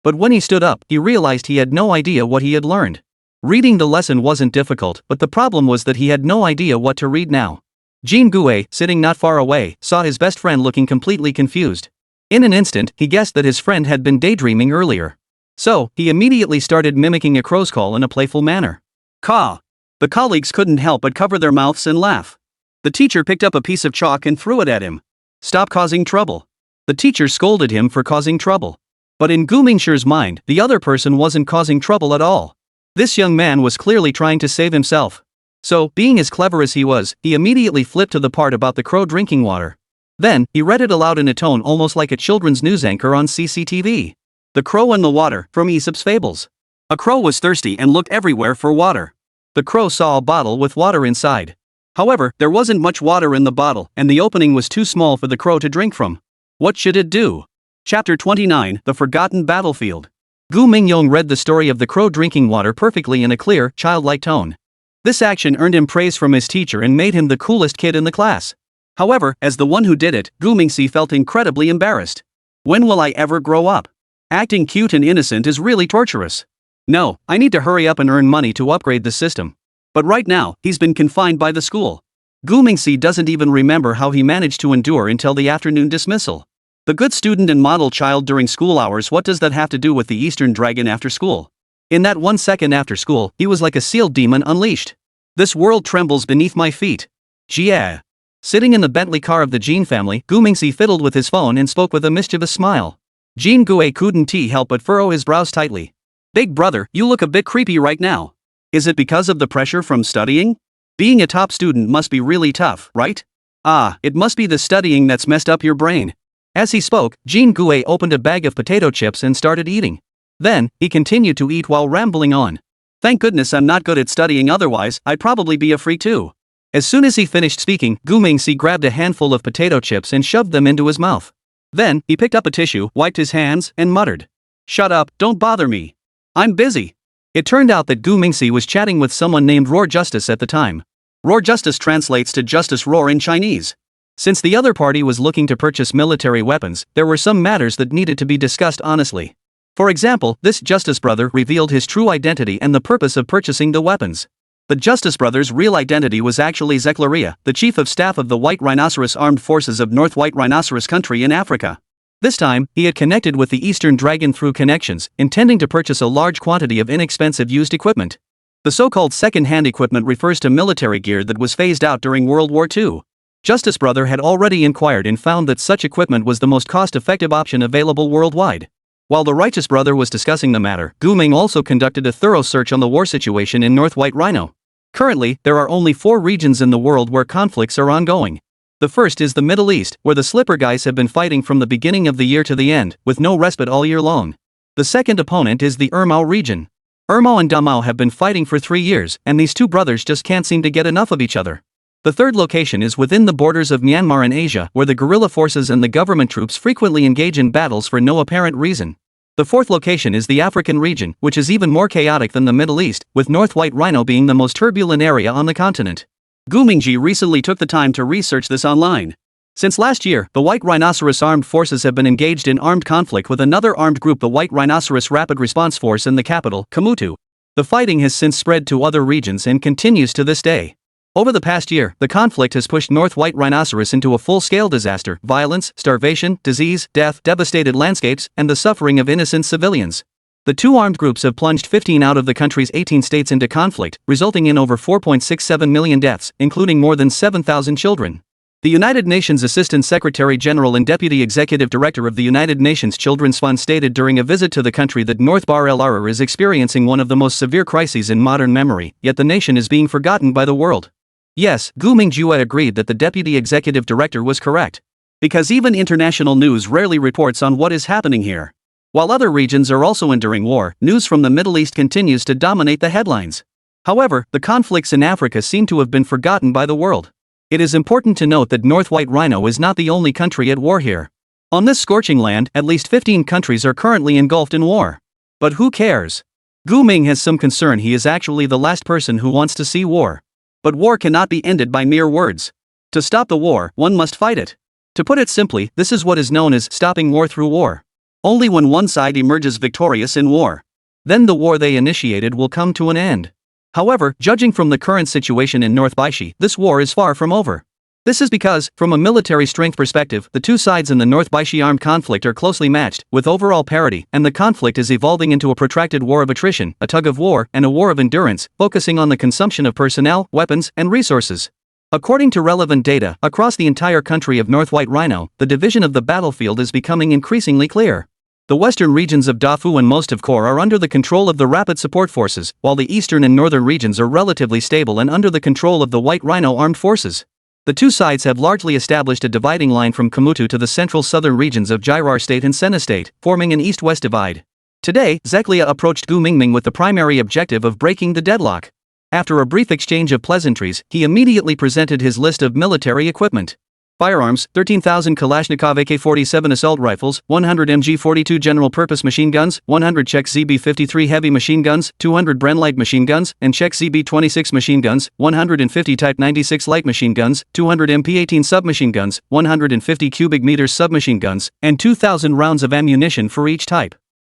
But when he stood up, he realized he had no idea what he had learned. Reading the lesson wasn't difficult, but the problem was that he had no idea what to read now. Jin Gue, sitting not far away, saw his best friend looking completely confused. In an instant, he guessed that his friend had been daydreaming earlier. So, he immediately started mimicking a crow's call in a playful manner. Caw! The colleagues couldn't help but cover their mouths and laugh. The teacher picked up a piece of chalk and threw it at him. Stop causing trouble. The teacher scolded him for causing trouble. But in Gu Mingxi's mind, the other person wasn't causing trouble at all. This young man was clearly trying to save himself. So, being as clever as he was, he immediately flipped to the part about the crow drinking water. Then, he read it aloud in a tone almost like a children's news anchor on CCTV. The Crow and the Water, from Aesop's Fables. A crow was thirsty and looked everywhere for water. The crow saw a bottle with water inside. However, there wasn't much water in the bottle, and the opening was too small for the crow to drink from. What should it do? Chapter 29, The Forgotten Battlefield. Gu Mingyong read the story of the crow drinking water perfectly in a clear, childlike tone. This action earned him praise from his teacher and made him the coolest kid in the class. However, as the one who did it, Gu Mingxi felt incredibly embarrassed. When will I ever grow up? Acting cute and innocent is really torturous. No, I need to hurry up and earn money to upgrade the system. But right now, he's been confined by the school. Gu Mingxi doesn't even remember how he managed to endure until the afternoon dismissal. The good student and model child during school hours, what does that have to do with the Eastern Dragon after school? In that 1 second after school, he was like a sealed demon unleashed. This world trembles beneath my feet. Jia. Sitting in the Bentley car of the Jean family, Gu Mingxi fiddled with his phone and spoke with a mischievous smile. Jean Gue couldn't help but furrow his brows tightly. Big brother, you look a bit creepy right now. Is it because of the pressure from studying? Being a top student must be really tough, right? Ah, it must be the studying that's messed up your brain. As he spoke, Jean Gue opened a bag of potato chips and started eating. Then, he continued to eat while rambling on. Thank goodness I'm not good at studying, otherwise I'd probably be a freak too. As soon as he finished speaking, Gu Mingxi grabbed a handful of potato chips and shoved them into his mouth. Then, he picked up a tissue, wiped his hands, and muttered. Shut up, don't bother me. I'm busy. It turned out that Gu Mingxi was chatting with someone named Roar Justice at the time. Roar Justice translates to Justice Roar in Chinese. Since the other party was looking to purchase military weapons, there were some matters that needed to be discussed honestly. For example, this Justice Brother revealed his true identity and the purpose of purchasing the weapons. The Justice Brother's real identity was actually Zeclaria, the chief of staff of the White Rhinoceros Armed Forces of North White Rhinoceros Country in Africa. This time, he had connected with the Eastern Dragon through connections, intending to purchase a large quantity of inexpensive used equipment. The so-called second-hand equipment refers to military gear that was phased out during World War II. Justice Brother had already inquired and found that such equipment was the most cost-effective option available worldwide. While the Righteous Brother was discussing the matter, Gu Ming also conducted a thorough search on the war situation in North White Rhino. Currently, there are only 4 regions in the world where conflicts are ongoing. The first is the Middle East, where the Slipper Guys have been fighting from the beginning of the year to the end, with no respite all year long. The second opponent is the Ermao region. Ermao and Damao have been fighting for 3 years, and these two brothers just can't seem to get enough of each other. The third location is within the borders of Myanmar in Asia, where the guerrilla forces and the government troops frequently engage in battles for no apparent reason. The fourth location is the African region, which is even more chaotic than the Middle East, with North White Rhino being the most turbulent area on the continent. Gu Mingji recently took the time to research this online. Since last year, the White Rhinoceros armed forces have been engaged in armed conflict with another armed group, the White Rhinoceros Rapid Response Force, in the capital, Kamutu. The fighting has since spread to other regions and continues to this day. Over the past year, the conflict has pushed North White Rhinoceros into a full-scale disaster: violence, starvation, disease, death, devastated landscapes, and the suffering of innocent civilians. The two armed groups have plunged 15 out of the country's 18 states into conflict, resulting in over 4.67 million deaths, including more than 7,000 children. The United Nations Assistant Secretary General and Deputy Executive Director of the United Nations Children's Fund stated during a visit to the country that North Bahr el Arar is experiencing one of the most severe crises in modern memory, yet the nation is being forgotten by the world. Yes, Gu Mingjue agreed that the Deputy Executive Director was correct. Because even international news rarely reports on what is happening here. While other regions are also enduring war, news from the Middle East continues to dominate the headlines. However, the conflicts in Africa seem to have been forgotten by the world. It is important to note that North White Rhino is not the only country at war here. On this scorching land, at least 15 countries are currently engulfed in war. But who cares? Gu Ming has some concern. He is actually the last person who wants to see war. But war cannot be ended by mere words. To stop the war, one must fight it. To put it simply, this is what is known as stopping war through war. Only when one side emerges victorious in war, then the war they initiated will come to an end. However, judging from the current situation in North Baishi, this war is far from over. This is because, from a military strength perspective, the two sides in the North Baishi armed conflict are closely matched, with overall parity, and the conflict is evolving into a protracted war of attrition, a tug of war, and a war of endurance, focusing on the consumption of personnel, weapons, and resources. According to relevant data, across the entire country of North White Rhino, the division of the battlefield is becoming increasingly clear. The western regions of Dafu and most of Kor are under the control of the Rapid Support Forces, while the eastern and northern regions are relatively stable and under the control of the White Rhino armed forces. The two sides have largely established a dividing line from Kamutu to the central southern regions of Jirar State and Sena State, forming an east-west divide. Today, Zeklia approached Gu Mingming with the primary objective of breaking the deadlock. After a brief exchange of pleasantries, he immediately presented his list of military equipment. Firearms: 13,000 Kalashnikov AK-47 assault rifles, 100 MG-42 general-purpose machine guns, 100 Czech ZB-53 heavy machine guns, 200 Bren light machine guns, and Czech ZB-26 machine guns, 150 Type 96 light machine guns, 200 MP-18 submachine guns, 150 cubic meters submachine guns, and 2,000 rounds of ammunition for each type.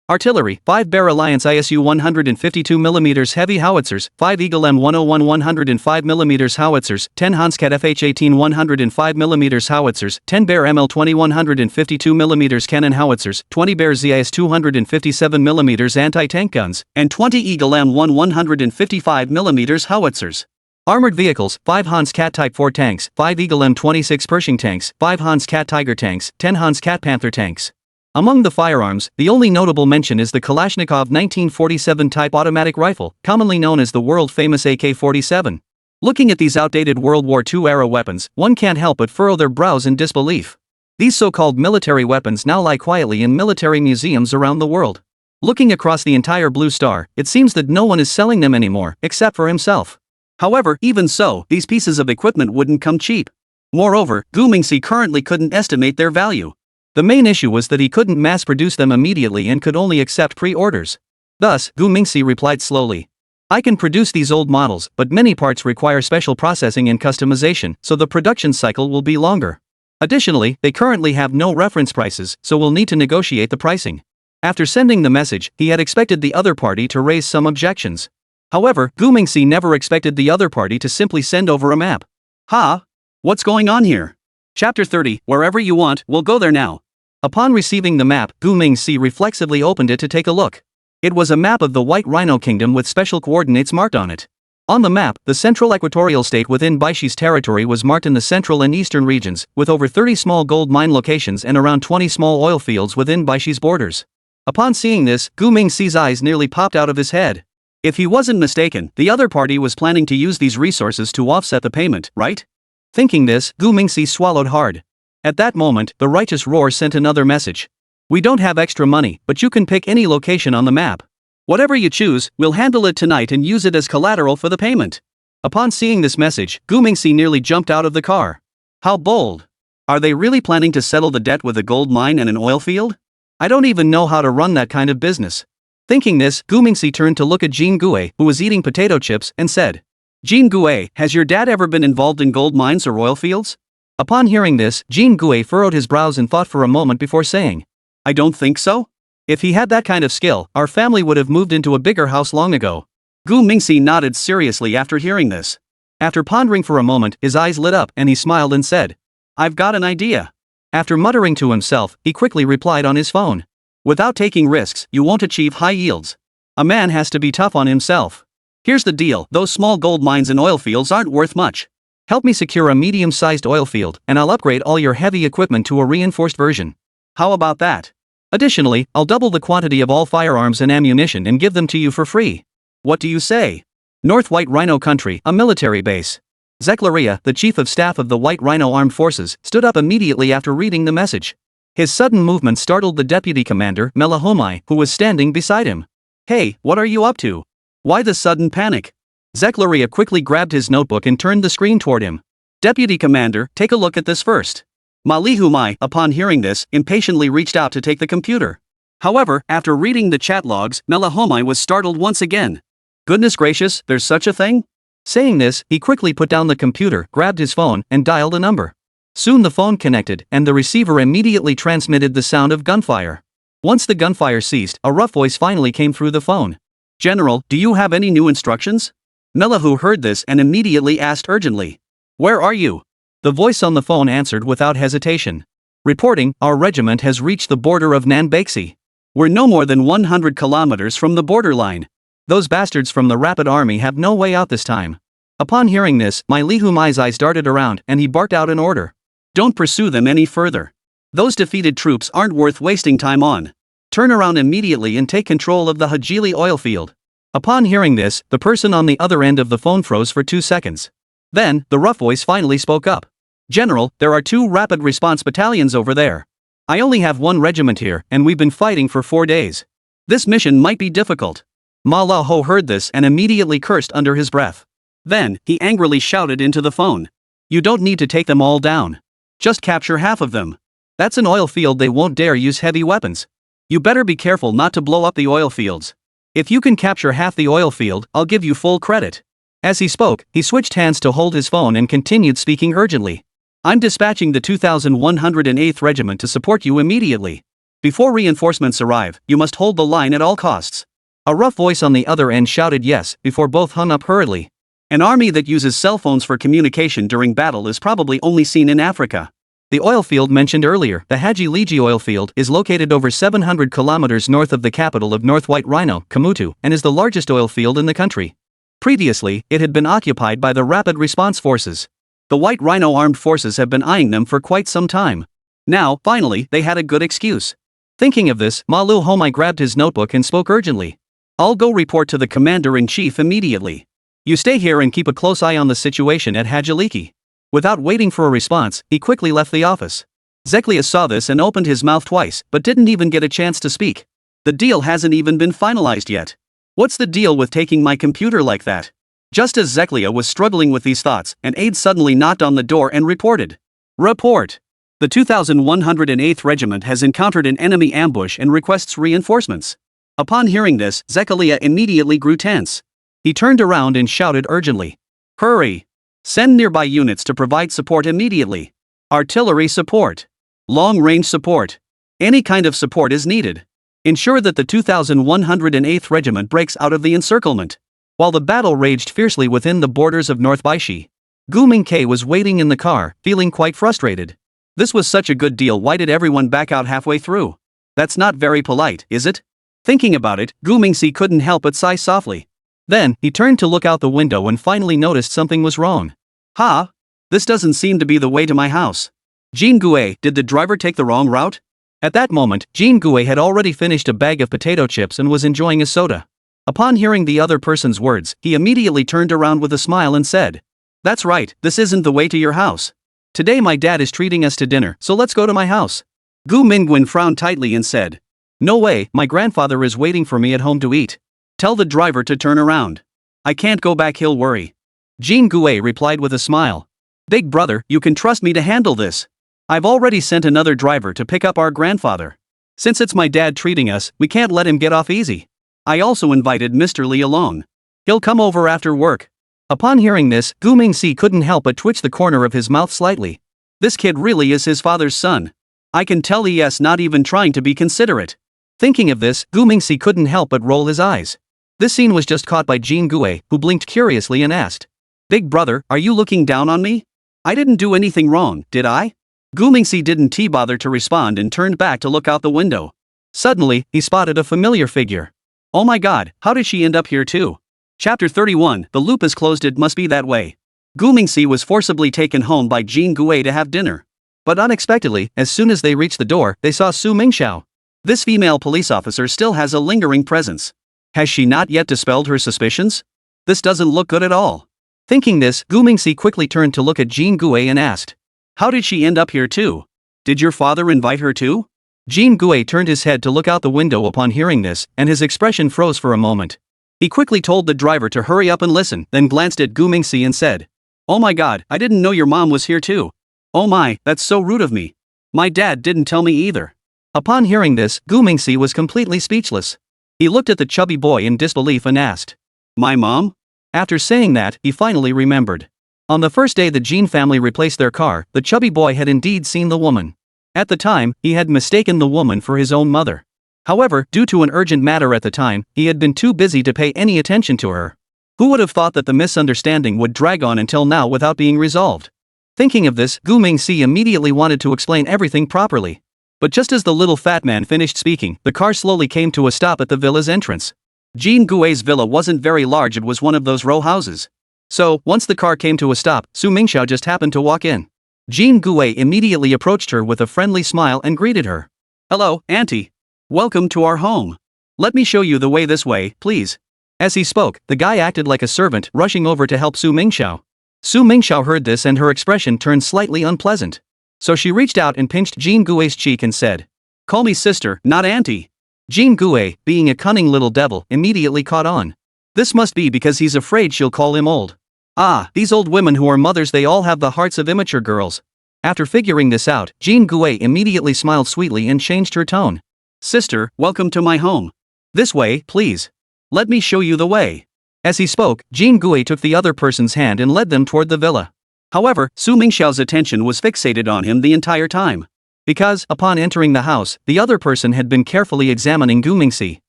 Artillery: 5 Bear Alliance ISU 152mm heavy howitzers, 5 Eagle M101 105mm howitzers, 10 Hanskat FH18 105mm howitzers, 10 Bear ML20 152mm cannon howitzers, 20 Bear ZIS 257mm anti-tank guns, and 20 Eagle M1 155mm howitzers. Armored vehicles: 5 Hans Cat Type 4 tanks, 5 Eagle M26 Pershing tanks, 5 Hans Cat Tiger tanks, 10 Hans Cat Panther tanks. Among the firearms, the only notable mention is the Kalashnikov 1947 type automatic rifle, commonly known as the world-famous AK-47. Looking at these outdated World War II-era weapons, one can't help but furrow their brows in disbelief. These so-called military weapons now lie quietly in military museums around the world. Looking across the entire Blue Star, it seems that no one is selling them anymore, except for himself. However, even so, these pieces of equipment wouldn't come cheap. Moreover, Gu Mingxi currently couldn't estimate their value. The main issue was that he couldn't mass-produce them immediately and could only accept pre-orders. Thus, Gu Mingxi replied slowly, "I can produce these old models, but many parts require special processing and customization, so the production cycle will be longer. Additionally, they currently have no reference prices, so we'll need to negotiate the pricing." After sending the message, he had expected the other party to raise some objections. However, Gu Mingxi never expected the other party to simply send over a map. "Ha? What's going on here? Chapter 30, wherever you want, we'll go there now." Upon receiving the map, Gu Mingxi reflexively opened it to take a look. It was a map of the White Rhino Kingdom with special coordinates marked on it. On the map, the central equatorial state within Baishi's territory was marked in the central and eastern regions, with over 30 small gold mine locations and around 20 small oil fields within Baishi's borders. Upon seeing this, Gu Mingxi's eyes nearly popped out of his head. If he wasn't mistaken, the other party was planning to use these resources to offset the payment, right? Thinking this, Gu Mingxi swallowed hard. At that moment, the righteous roar sent another message. We don't have extra money, but you can pick any location on the map. Whatever you choose, we'll handle it tonight and use it as collateral for the payment. Upon seeing this message, Gu Mingxi nearly jumped out of the car. How bold! Are they really planning to settle the debt with a gold mine and an oil field? I don't even know how to run that kind of business. Thinking this, Gu Mingxi turned to look at Jean Gue, who was eating potato chips, and said, Jean Gue, has your dad ever been involved in gold mines or oil fields? Upon hearing this, Jean Gue furrowed his brows and thought for a moment before saying, I don't think so. If he had that kind of skill, our family would have moved into a bigger house long ago. Gu Mingxi nodded seriously after hearing this. After pondering for a moment, his eyes lit up and he smiled and said, I've got an idea. After muttering to himself, he quickly replied on his phone. Without taking risks, you won't achieve high yields. A man has to be tough on himself. Here's the deal, those small gold mines and oil fields aren't worth much. Help me secure a medium-sized oil field, and I'll upgrade all your heavy equipment to a reinforced version. How about that? Additionally, I'll double the quantity of all firearms and ammunition and give them to you for free. What do you say? North White Rhino Country, a military base. Zekleria, the chief of staff of the White Rhino Armed Forces, stood up immediately after reading the message. His sudden movement startled the deputy commander, Melahomai, who was standing beside him. Hey, what are you up to? Why the sudden panic? Zekleria quickly grabbed his notebook and turned the screen toward him. Deputy commander, take a look at this first. Malihumai, upon hearing this, impatiently reached out to take the computer. However, after reading the chat logs, Melahomai was startled once again. Goodness gracious, there's such a thing? Saying this, he quickly put down the computer, grabbed his phone, and dialed a number. Soon the phone connected, and the receiver immediately transmitted the sound of gunfire. Once the gunfire ceased, a rough voice finally came through the phone. General, do you have any new instructions? Melahu heard this and immediately asked urgently. Where are you? The voice on the phone answered without hesitation. Reporting, our regiment has reached the border of Nanbaxi. We're no more than 100 kilometers from the borderline. Those bastards from the Rapid Army have no way out this time. Upon hearing this, my Lihumai's eyes darted around and he barked out an order. Don't pursue them any further. Those defeated troops aren't worth wasting time on. Turn around immediately and take control of the Hajili oil field. Upon hearing this, the person on the other end of the phone froze for 2 seconds. Then, the rough voice finally spoke up. General, there are 2 rapid response battalions over there. I only have 1 regiment here, and we've been fighting for 4 days. This mission might be difficult. Ma Lao Ho heard this and immediately cursed under his breath. Then, he angrily shouted into the phone. You don't need to take them all down. Just capture half of them. That's an oil field they won't dare use heavy weapons. You better be careful not to blow up the oil fields. If you can capture half the oil field, I'll give you full credit. As he spoke, he switched hands to hold his phone and continued speaking urgently. I'm dispatching the 2108th Regiment to support you immediately. Before reinforcements arrive, you must hold the line at all costs. A rough voice on the other end shouted yes, before both hung up hurriedly. An army that uses cell phones for communication during battle is probably only seen in Africa. The oil field mentioned earlier, the Haji Liji oil field, is located over 700 kilometers north of the capital of North White Rhino, Kamutu, and is the largest oil field in the country. Previously, it had been occupied by the Rapid Response Forces. The White Rhino Armed Forces have been eyeing them for quite some time. Now, finally, they had a good excuse. Thinking of this, Malu Homai grabbed his notebook and spoke urgently. I'll go report to the Commander-in-Chief immediately. You stay here and keep a close eye on the situation at Hajiliki. Without waiting for a response, he quickly left the office. Zeklia saw this and opened his mouth twice, but didn't even get a chance to speak. The deal hasn't even been finalized yet. What's the deal with taking my computer like that? Just as Zeklia was struggling with these thoughts, an aide suddenly knocked on the door and reported. Report. The 2108th Regiment has encountered an enemy ambush and requests reinforcements. Upon hearing this, Zeklia immediately grew tense. He turned around and shouted urgently. Hurry! Send nearby units to provide support immediately. Artillery support. Long-range support. Any kind of support is needed. Ensure that the 2108th Regiment breaks out of the encirclement. While the battle raged fiercely within the borders of North Baishi, Gu Mingke was waiting in the car, feeling quite frustrated. This was such a good deal, why did everyone back out halfway through? That's not very polite, is it? Thinking about it, Gu Mingxi couldn't help but sigh softly. Then, he turned to look out the window and finally noticed something was wrong. Ha! This doesn't seem to be the way to my house. Jean Gue, did the driver take the wrong route? At that moment, Jean Gue had already finished a bag of potato chips and was enjoying a soda. Upon hearing the other person's words, he immediately turned around with a smile and said, "That's right, this isn't the way to your house. Today my dad is treating us to dinner, so let's go to my house." Gu Mingguan frowned tightly and said, "No way, my grandfather is waiting for me at home to eat. Tell the driver to turn around. I can't go back, he'll worry." Jean Gue replied with a smile. "Big brother, you can trust me to handle this. I've already sent another driver to pick up our grandfather. Since it's my dad treating us, we can't let him get off easy. I also invited Mr. Li along. He'll come over after work." Upon hearing this, Gu Mingxi couldn't help but twitch the corner of his mouth slightly. This kid really is his father's son. I can tell he is not even trying to be considerate. Thinking of this, Gu Mingxi couldn't help but roll his eyes. This scene was just caught by Jean Gue, who blinked curiously and asked, "Big brother, are you looking down on me? I didn't do anything wrong, did I?" Gu Mingxi didn't bother to respond and turned back to look out the window. Suddenly, he spotted a familiar figure. Oh my god, how did she end up here too? Chapter 31, the loop is closed, it must be that way. Gu Mingxi was forcibly taken home by Jean Gue to have dinner. But unexpectedly, as soon as they reached the door, they saw Su Mingxiao. This female police officer still has a lingering presence. Has she not yet dispelled her suspicions? This doesn't look good at all. Thinking this, Gu Mingxi quickly turned to look at Jean Gue and asked, "How did she end up here too? Did your father invite her too?" Jean Gue turned his head to look out the window upon hearing this, and his expression froze for a moment. He quickly told the driver to hurry up and listen, then glanced at Gu Mingxi and said, "Oh my god, I didn't know your mom was here too. Oh my, that's so rude of me. My dad didn't tell me either." Upon hearing this, Gu Mingxi was completely speechless. He looked at the chubby boy in disbelief and asked, "My mom?" After saying that, he finally remembered. On the first day the Jean family replaced their car, the chubby boy had indeed seen the woman. At the time, he had mistaken the woman for his own mother. However, due to an urgent matter at the time, he had been too busy to pay any attention to her. Who would have thought that the misunderstanding would drag on until now without being resolved? Thinking of this, Gu Mingxi immediately wanted to explain everything properly. But just as the little fat man finished speaking, the car slowly came to a stop at the villa's entrance. Jean Gue's villa wasn't very large, it was one of those row houses. So, once the car came to a stop, Su Mingxiao just happened to walk in. Jean Gue immediately approached her with a friendly smile and greeted her. "Hello, auntie. Welcome to our home. Let me show you the way, this way, please." As he spoke, the guy acted like a servant, rushing over to help Su Mingxiao. Su Mingxiao heard this and her expression turned slightly unpleasant. So she reached out and pinched Jean Gue's cheek and said, "Call me sister, not auntie." Jean Gue, being a cunning little devil, immediately caught on. This must be because he's afraid she'll call him old. Ah, these old women who are mothers, they all have the hearts of immature girls. After figuring this out, Jean Gue immediately smiled sweetly and changed her tone. "Sister, welcome to my home. This way, please. Let me show you the way." As he spoke, Jean Gue took the other person's hand and led them toward the villa. However, Su Mingxiao's attention was fixated on him the entire time. Because, upon entering the house, the other person had been carefully examining Gu Mingxi.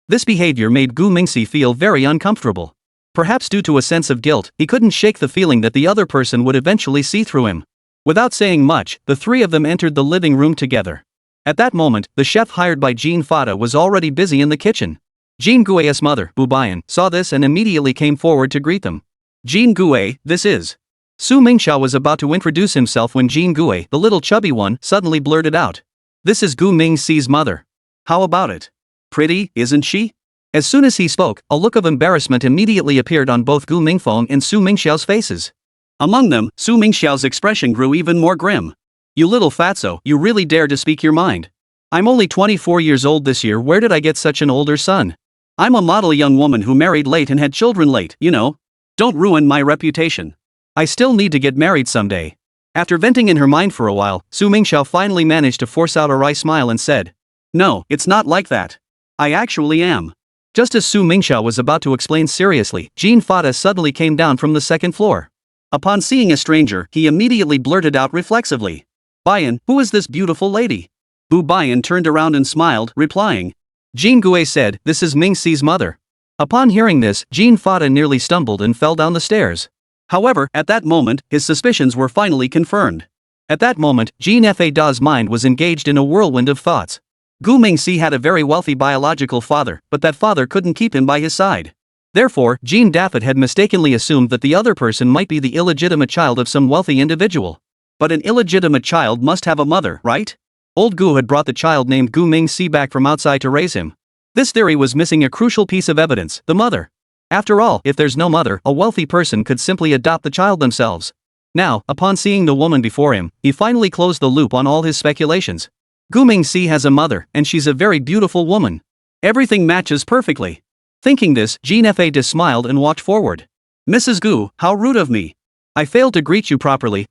This behavior made Gu Mingxi feel very uncomfortable. Perhaps due to a sense of guilt, he couldn't shake the feeling that the other person would eventually see through him. Without saying much, the three of them entered the living room together. At that moment, the chef hired by Jean Fata was already busy in the kitchen. Jean Gue's mother, Bu Bian, saw this and immediately came forward to greet them. "Jean Gue, this is..." Su Mingxiao was about to introduce himself when Jean Gue, the little chubby one, suddenly blurted out, "This is Gu Mingxi's mother. How about it? Pretty, isn't she?" As soon as he spoke, a look of embarrassment immediately appeared on both Gu Mingfeng and Su Mingxiao's faces. Among them, Su Mingxiao's expression grew even more grim. "You little fatso, you really dare to speak your mind. I'm only 24 years old this year, where did I get such an older son? I'm a model young woman who married late and had children late, you know. Don't ruin my reputation. I still need to get married someday." After venting in her mind for a while, Su Mingxiao finally managed to force out a wry smile and said, "No, it's not like that. I actually am." Just as Su Mingxiao was about to explain seriously, Jean Fata suddenly came down from the second floor. Upon seeing a stranger, he immediately blurted out reflexively, "Bian, who is this beautiful lady?" Bu Bian turned around and smiled, replying. Jean Gue said, "This is Mingxi's mother." Upon hearing this, Jean Fata nearly stumbled and fell down the stairs. However, at that moment, his suspicions were finally confirmed. At that moment, Jean Fada's mind was engaged in a whirlwind of thoughts. Gu Mingxi had a very wealthy biological father, but that father couldn't keep him by his side. Therefore, Jean Daffett had mistakenly assumed that the other person might be the illegitimate child of some wealthy individual. But an illegitimate child must have a mother, right? Old Gu had brought the child named Gu Ming-si back from outside to raise him. This theory was missing a crucial piece of evidence: the mother. After all, if there's no mother, a wealthy person could simply adopt the child themselves. Now, upon seeing the woman before him, he finally closed the loop on all his speculations. Gu Ming-si has a mother, and she's a very beautiful woman. Everything matches perfectly. Thinking this, Jean Fade smiled and walked forward. Mrs. Gu, how rude of me. I failed to greet you properly.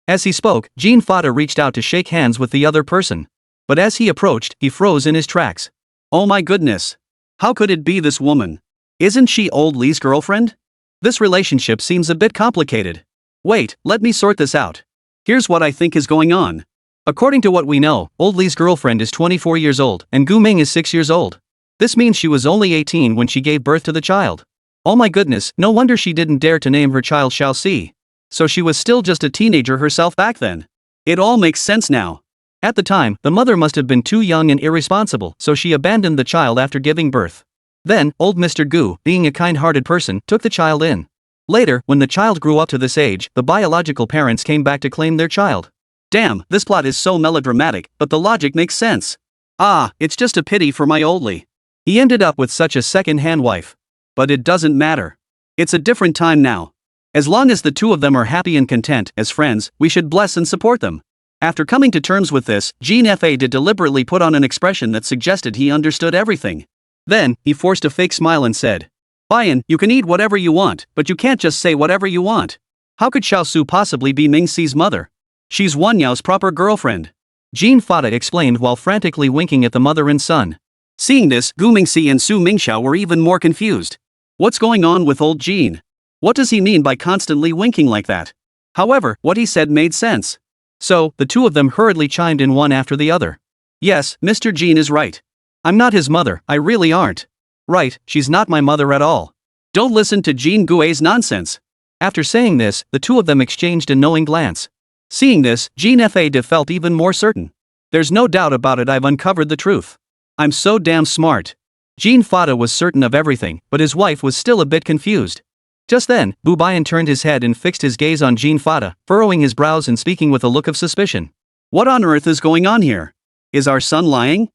As he spoke, Jean Fada reached out to shake hands with the other person. But as he approached, he froze in his tracks. Oh my goodness. How could it be this woman? Isn't she old Lee's girlfriend? This relationship seems a bit complicated. Wait, let me sort this out. Here's what I think is going on. According to what we know, old Lee's girlfriend is 24 years old, and Gu Ming is 6 years old. This means she was only 18 when she gave birth to the child. Oh my goodness, no wonder she didn't dare to name her child Xiao Si. So she was still just a teenager herself back then. It all makes sense now. At the time, the mother must have been too young and irresponsible, so she abandoned the child after giving birth. Then, old Mr. Gu, being a kind-hearted person, took the child in. Later, when the child grew up to this age, the biological parents came back to claim their child. Damn, this plot is so melodramatic, but the logic makes sense. Ah, it's just a pity for my old Lee. He ended up with such a second-hand wife. But it doesn't matter. It's a different time now. As long as the two of them are happy and content as friends, we should bless and support them. After coming to terms with this, Jean Fade deliberately put on an expression that suggested he understood everything. Then, he forced a fake smile and said, Bayan, you can eat whatever you want, but you can't just say whatever you want. How could Xiao Su possibly be Ming Si's mother? She's Wan Yao's proper girlfriend. Jean Fada explained while frantically winking at the mother and son. Seeing this, Gu Mingxi and Su Mingxiao were even more confused. What's going on with old Jean? What does he mean by constantly winking like that? However, what he said made sense. So, the two of them hurriedly chimed in one after the other. Yes, Mr. Jean is right. I'm not his mother, I really aren't. Right, she's not my mother at all. Don't listen to Jean Gui's nonsense. After saying this, the two of them exchanged a knowing glance. Seeing this, Jean Fade felt even more certain. There's no doubt about it, I've uncovered the truth. I'm so damn smart. Jean Fada was certain of everything, but his wife was still a bit confused. Just then, Bu Bayan turned his head and fixed his gaze on Jean Fada, furrowing his brows and speaking with a look of suspicion. What on earth is going on here? Is our son lying?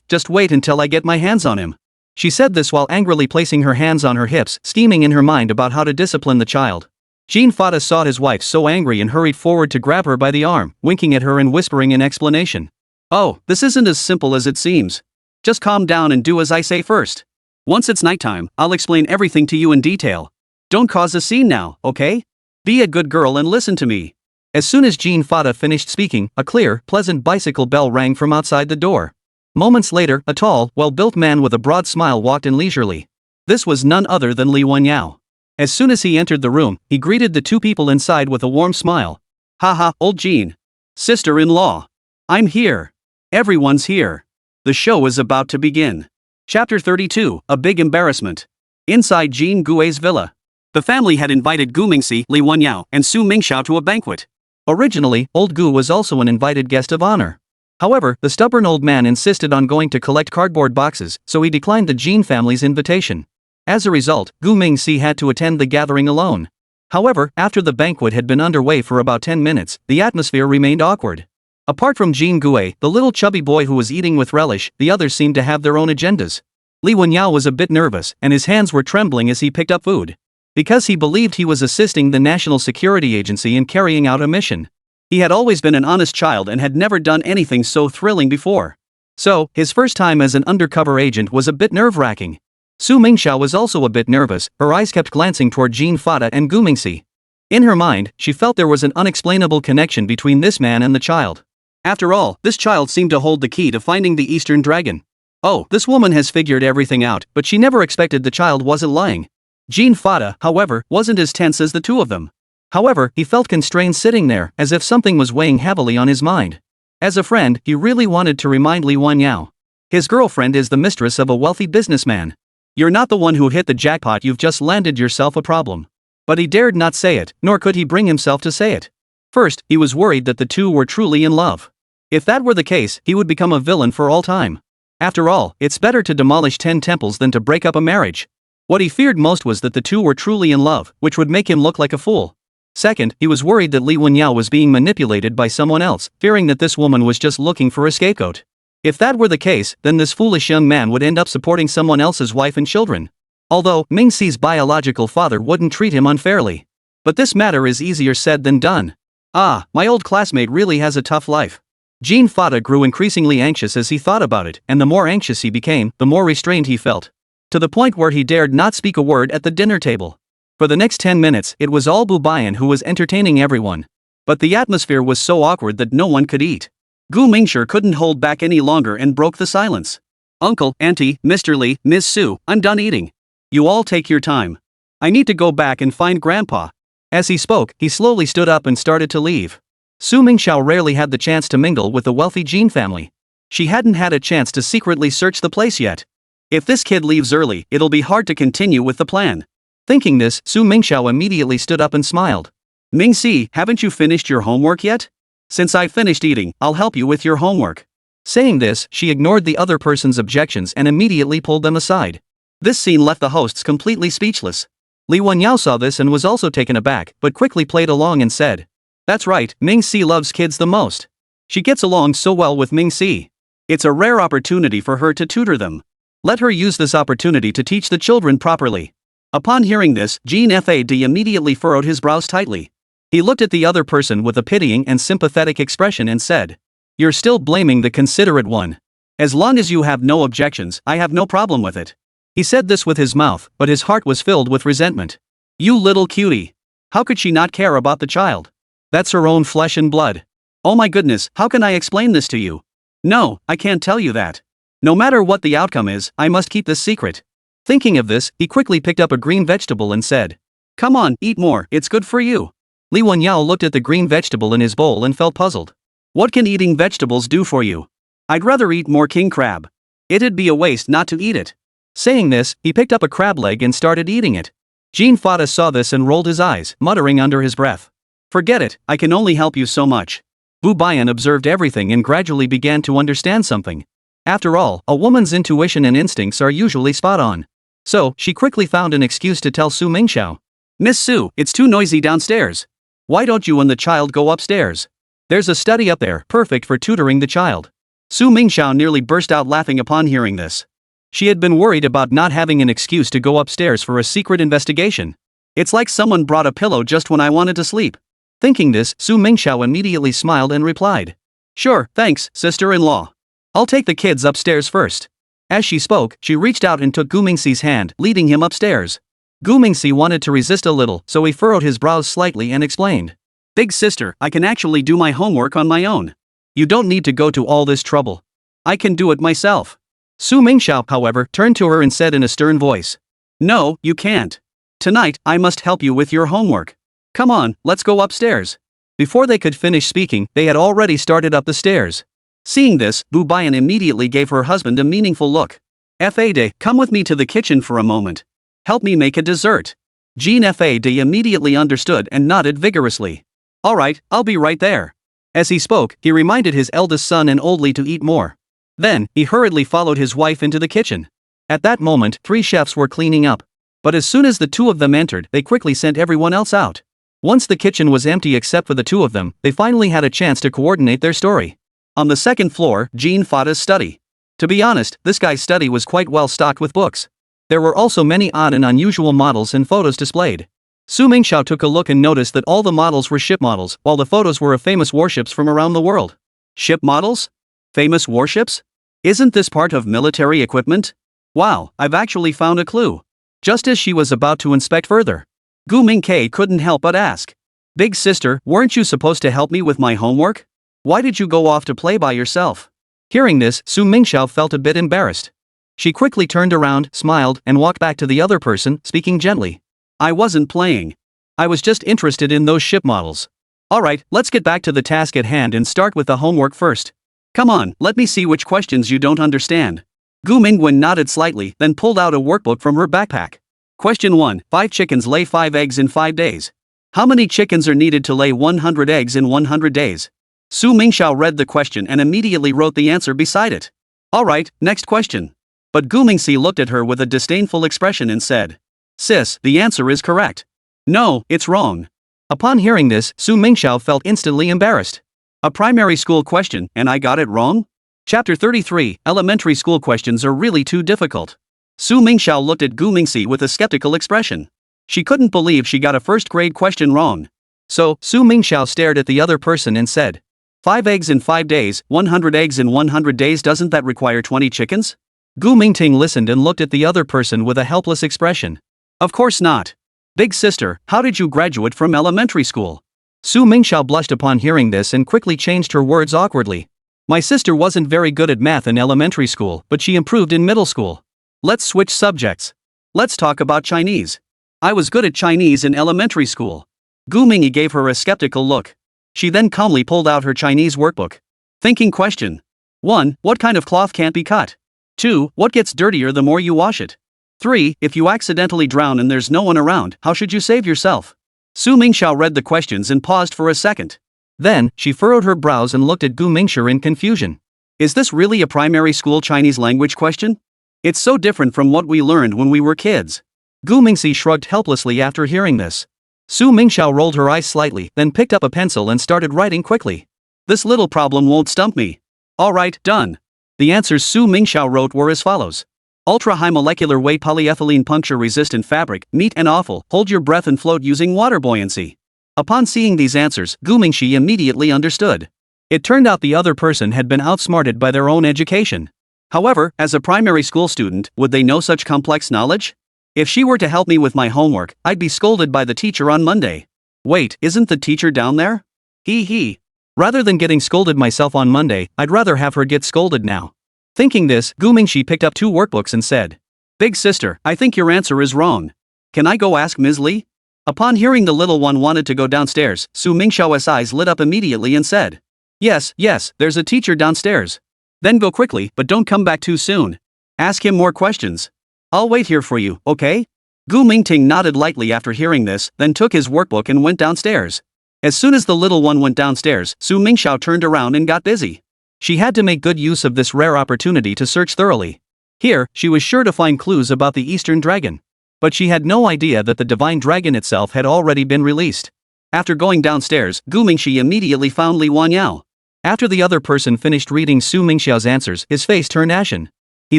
Just wait until I get my hands on him. She said this while angrily placing her hands on her hips, scheming in her mind about how to discipline the child. Jean Fada saw his wife so angry and hurried forward to grab her by the arm, winking at her and whispering in explanation. Oh, this isn't as simple as it seems. Just calm down and do as I say first. Once it's nighttime, I'll explain everything to you in detail. Don't cause a scene now, okay? Be a good girl and listen to me. As soon as Jean Fada finished speaking, a clear, pleasant bicycle bell rang from outside the door. Moments later, a tall, well-built man with a broad smile walked in leisurely. This was none other than Li Wenyao. As soon as he entered the room, he greeted the two people inside with a warm smile. Haha, old Jean. Sister-in-law. I'm here. Everyone's here. The show is about to begin. Chapter 32, A Big Embarrassment. Inside Jean Gui's villa. The family had invited Gu Mingxi, Li Wenyao, and Su Mingxiao to a banquet. Originally, old Gu was also an invited guest of honor. However, the stubborn old man insisted on going to collect cardboard boxes, so he declined the Jean family's invitation. As a result, Gu Mingxi had to attend the gathering alone. However, after the banquet had been underway for about 10 minutes, the atmosphere remained awkward. Apart from Jean Gui, the little chubby boy who was eating with relish, the others seemed to have their own agendas. Li Wenyao was a bit nervous, and his hands were trembling as he picked up food. Because he believed he was assisting the National Security Agency in carrying out a mission. He had always been an honest child and had never done anything so thrilling before. So, his first time as an undercover agent was a bit nerve-wracking. Su Mingxiao was also a bit nervous, her eyes kept glancing toward Jean Fada and Gu Mingxi. In her mind, she felt there was an unexplainable connection between this man and the child. After all, this child seemed to hold the key to finding the Eastern Dragon. Oh, this woman has figured everything out, but she never expected the child wasn't lying. Jean Fada, however, wasn't as tense as the two of them. However, he felt constrained sitting there, as if something was weighing heavily on his mind. As a friend, he really wanted to remind Li Wenyao. His girlfriend is the mistress of a wealthy businessman. You're not the one who hit the jackpot, you've just landed yourself a problem. But he dared not say it, nor could he bring himself to say it. First, he was worried that the two were truly in love. If that were the case, he would become a villain for all time. After all, it's better to demolish 10 temples than to break up a marriage. What he feared most was that the two were truly in love, which would make him look like a fool. Second, he was worried that Li Wenyao was being manipulated by someone else, fearing that this woman was just looking for a scapegoat. If that were the case, then this foolish young man would end up supporting someone else's wife and children. Although, Ming-Si's biological father wouldn't treat him unfairly. But this matter is easier said than done. Ah, my old classmate really has a tough life. Jean Fata grew increasingly anxious as he thought about it, and the more anxious he became, the more restrained he felt. To the point where he dared not speak a word at the dinner table. For the next 10 minutes, it was all Bu Bayan who was entertaining everyone. But the atmosphere was so awkward that no one could eat. Gu Mingshi couldn't hold back any longer and broke the silence. Uncle, Auntie, Mr. Li, Ms. Su, I'm done eating. You all take your time. I need to go back and find Grandpa. As he spoke, he slowly stood up and started to leave. Su Mingxiao rarely had the chance to mingle with the wealthy Jean family. She hadn't had a chance to secretly search the place yet. If this kid leaves early, it'll be hard to continue with the plan. Thinking this, Su Mingxiao immediately stood up and smiled. Ming-Si, haven't you finished your homework yet? Since I finished eating, I'll help you with your homework. Saying this, she ignored the other person's objections and immediately pulled them aside. This scene left the hosts completely speechless. Li Wenyao saw this and was also taken aback, but quickly played along and said, "That's right, Ming-Si loves kids the most. She gets along so well with Ming-Si. It's a rare opportunity for her to tutor them. Let her use this opportunity to teach the children properly." Upon hearing this, Jean Fad immediately furrowed his brows tightly. He looked at the other person with a pitying and sympathetic expression and said, "You're still blaming the considerate one. As long as you have no objections, I have no problem with it." He said this with his mouth, but his heart was filled with resentment. You little cutie. How could she not care about the child? That's her own flesh and blood. Oh my goodness, how can I explain this to you? No, I can't tell you that. No matter what the outcome is, I must keep this secret. Thinking of this, he quickly picked up a green vegetable and said, "Come on, eat more, it's good for you." Li Wenyao looked at the green vegetable in his bowl and felt puzzled. What can eating vegetables do for you? I'd rather eat more king crab. It'd be a waste not to eat it. Saying this, he picked up a crab leg and started eating it. Jean Fata saw this and rolled his eyes, muttering under his breath, "Forget it, I can only help you so much." Bu Bayan observed everything and gradually began to understand something. After all, a woman's intuition and instincts are usually spot on. So, she quickly found an excuse to tell Su Mingxiao. "Miss Su, it's too noisy downstairs. Why don't you and the child go upstairs? There's a study up there, perfect for tutoring the child." Su Mingxiao nearly burst out laughing upon hearing this. She had been worried about not having an excuse to go upstairs for a secret investigation. It's like someone brought a pillow just when I wanted to sleep. Thinking this, Su Mingxiao immediately smiled and replied, "Sure, thanks, sister-in-law. I'll take the kids upstairs first." As she spoke, she reached out and took Gu Mingxi's hand, leading him upstairs. Gu Mingxi wanted to resist a little, so he furrowed his brows slightly and explained, "Big sister, I can actually do my homework on my own. You don't need to go to all this trouble. I can do it myself." Su Mingxiao, however, turned to her and said in a stern voice, "No, you can't. Tonight, I must help you with your homework. Come on, let's go upstairs." Before they could finish speaking, they had already started up the stairs. Seeing this, Bu Bayan immediately gave her husband a meaningful look. "Fade, come with me to the kitchen for a moment. Help me make a dessert." Jean Fade immediately understood and nodded vigorously. "All right, I'll be right there." As he spoke, he reminded his eldest son and Old Li to eat more. Then, he hurriedly followed his wife into the kitchen. At that moment, 3 chefs were cleaning up. But as soon as the 2 of them entered, they quickly sent everyone else out. Once the kitchen was empty except for the 2 of them, they finally had a chance to coordinate their story. On the second floor, Jean Fata's study. To be honest, this guy's study was quite well stocked with books. There were also many odd and unusual models and photos displayed. Su Mingxiao took a look and noticed that all the models were ship models, while the photos were of famous warships from around the world. Ship models? Famous warships? Isn't this part of military equipment? Wow, I've actually found a clue. Just as she was about to inspect further, Gu Mingke couldn't help but ask, "Big sister, weren't you supposed to help me with my homework? Why did you go off to play by yourself?" Hearing this, Su Mingxiao felt a bit embarrassed. She quickly turned around, smiled, and walked back to the other person, speaking gently. "I wasn't playing. I was just interested in those ship models. Alright, let's get back to the task at hand and start with the homework first. Come on, let me see which questions you don't understand." Gu Mingwen nodded slightly, then pulled out a workbook from her backpack. Question 1. 5 chickens lay 5 eggs in 5 days. How many chickens are needed to lay 100 eggs in 100 days? Su Mingxiao read the question and immediately wrote the answer beside it. Alright, next question. But Gu Mingxi looked at her with a disdainful expression and said, Sis, the answer is correct. No, it's wrong. Upon hearing this, Su Mingxiao felt instantly embarrassed. A primary school question, and I got it wrong? Chapter 33, Elementary school questions are really too difficult. Su Mingxiao looked at Gu Mingxi with a skeptical expression. She couldn't believe she got a first-grade question wrong. So, Su Mingxiao stared at the other person and said, 5 eggs in 5 days, 100 eggs in 100 days, doesn't that require 20 chickens? Gu Mingting listened and looked at the other person with a helpless expression. Of course not. Big sister, how did you graduate from elementary school? Su Mingxiao blushed upon hearing this and quickly changed her words awkwardly. My sister wasn't very good at math in elementary school, but she improved in middle school. Let's switch subjects. Let's talk about Chinese. I was good at Chinese in elementary school. Gu Mingyi gave her a skeptical look. She then calmly pulled out her Chinese workbook. Thinking question. 1. What kind of cloth can't be cut? 2. What gets dirtier the more you wash it? 3. If you accidentally drown and there's no one around, how should you save yourself? Su Mingxiao read the questions and paused for a second. Then, she furrowed her brows and looked at Gu Mingshi in confusion. Is this really a primary school Chinese language question? It's so different from what we learned when we were kids. Gu Mingxi shrugged helplessly after hearing this. Su Mingxiao rolled her eyes slightly, then picked up a pencil and started writing quickly. This little problem won't stump me. Alright, done. The answers Su Mingxiao wrote were as follows. Ultra-high molecular weight polyethylene puncture-resistant fabric, neat and awful, hold your breath and float using water buoyancy. Upon seeing these answers, Gu Mingxi immediately understood. It turned out the other person had been outsmarted by their own education. However, as a primary school student, would they know such complex knowledge? If she were to help me with my homework, I'd be scolded by the teacher on Monday. Wait, isn't the teacher down there? Hee. Rather than getting scolded myself on Monday, I'd rather have her get scolded now. Thinking this, Gu Mingxi picked up 2 workbooks and said, Big sister, I think your answer is wrong. Can I go ask Ms. Li? Upon hearing the little one wanted to go downstairs, Su Mingxiao's eyes lit up immediately and said, Yes, there's a teacher downstairs. Then go quickly, but don't come back too soon. Ask him more questions. I'll wait here for you, okay? Gu Mingting nodded lightly after hearing this, then took his workbook and went downstairs. As soon as the little one went downstairs, Su Mingxiao turned around and got busy. She had to make good use of this rare opportunity to search thoroughly. Here, she was sure to find clues about the Eastern Dragon. But she had no idea that the divine dragon itself had already been released. After going downstairs, Gu Mingxi immediately found Li Wanyao. After the other person finished reading Su Mingxiao's answers, his face turned ashen. He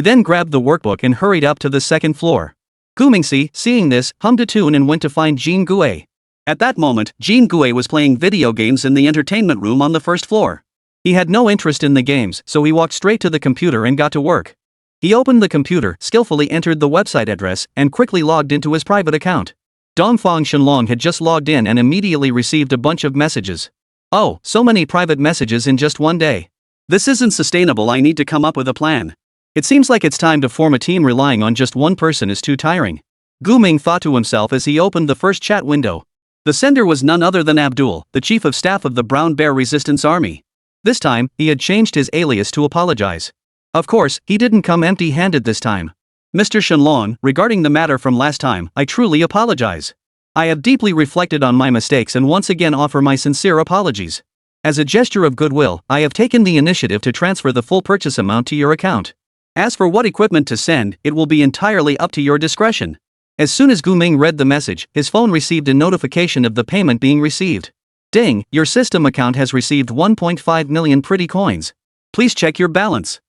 then grabbed the workbook and hurried up to the second floor. Gu Mingxi, seeing this, hummed a tune and went to find Jean Gue. At that moment, Jean Gue was playing video games in the entertainment room on the first floor. He had no interest in the games, so he walked straight to the computer and got to work. He opened the computer, skillfully entered the website address, and quickly logged into his private account. Dongfang Shenlong had just logged in and immediately received a bunch of messages. Oh, so many private messages in just one day. This isn't sustainable, I need to come up with a plan. It seems like it's time to form a team. Relying on just one person is too tiring. Gu Ming thought to himself as he opened the first chat window. The sender was none other than Abdul, the chief of staff of the Brown Bear Resistance Army. This time, he had changed his alias to apologize. Of course, he didn't come empty-handed this time. Mr. Shenlong, regarding the matter from last time, I truly apologize. I have deeply reflected on my mistakes and once again offer my sincere apologies. As a gesture of goodwill, I have taken the initiative to transfer the full purchase amount to your account. As for what equipment to send, it will be entirely up to your discretion. As soon as Gu Ming read the message, his phone received a notification of the payment being received. Ding, your system account has received 1.5 million pretty coins. Please check your balance.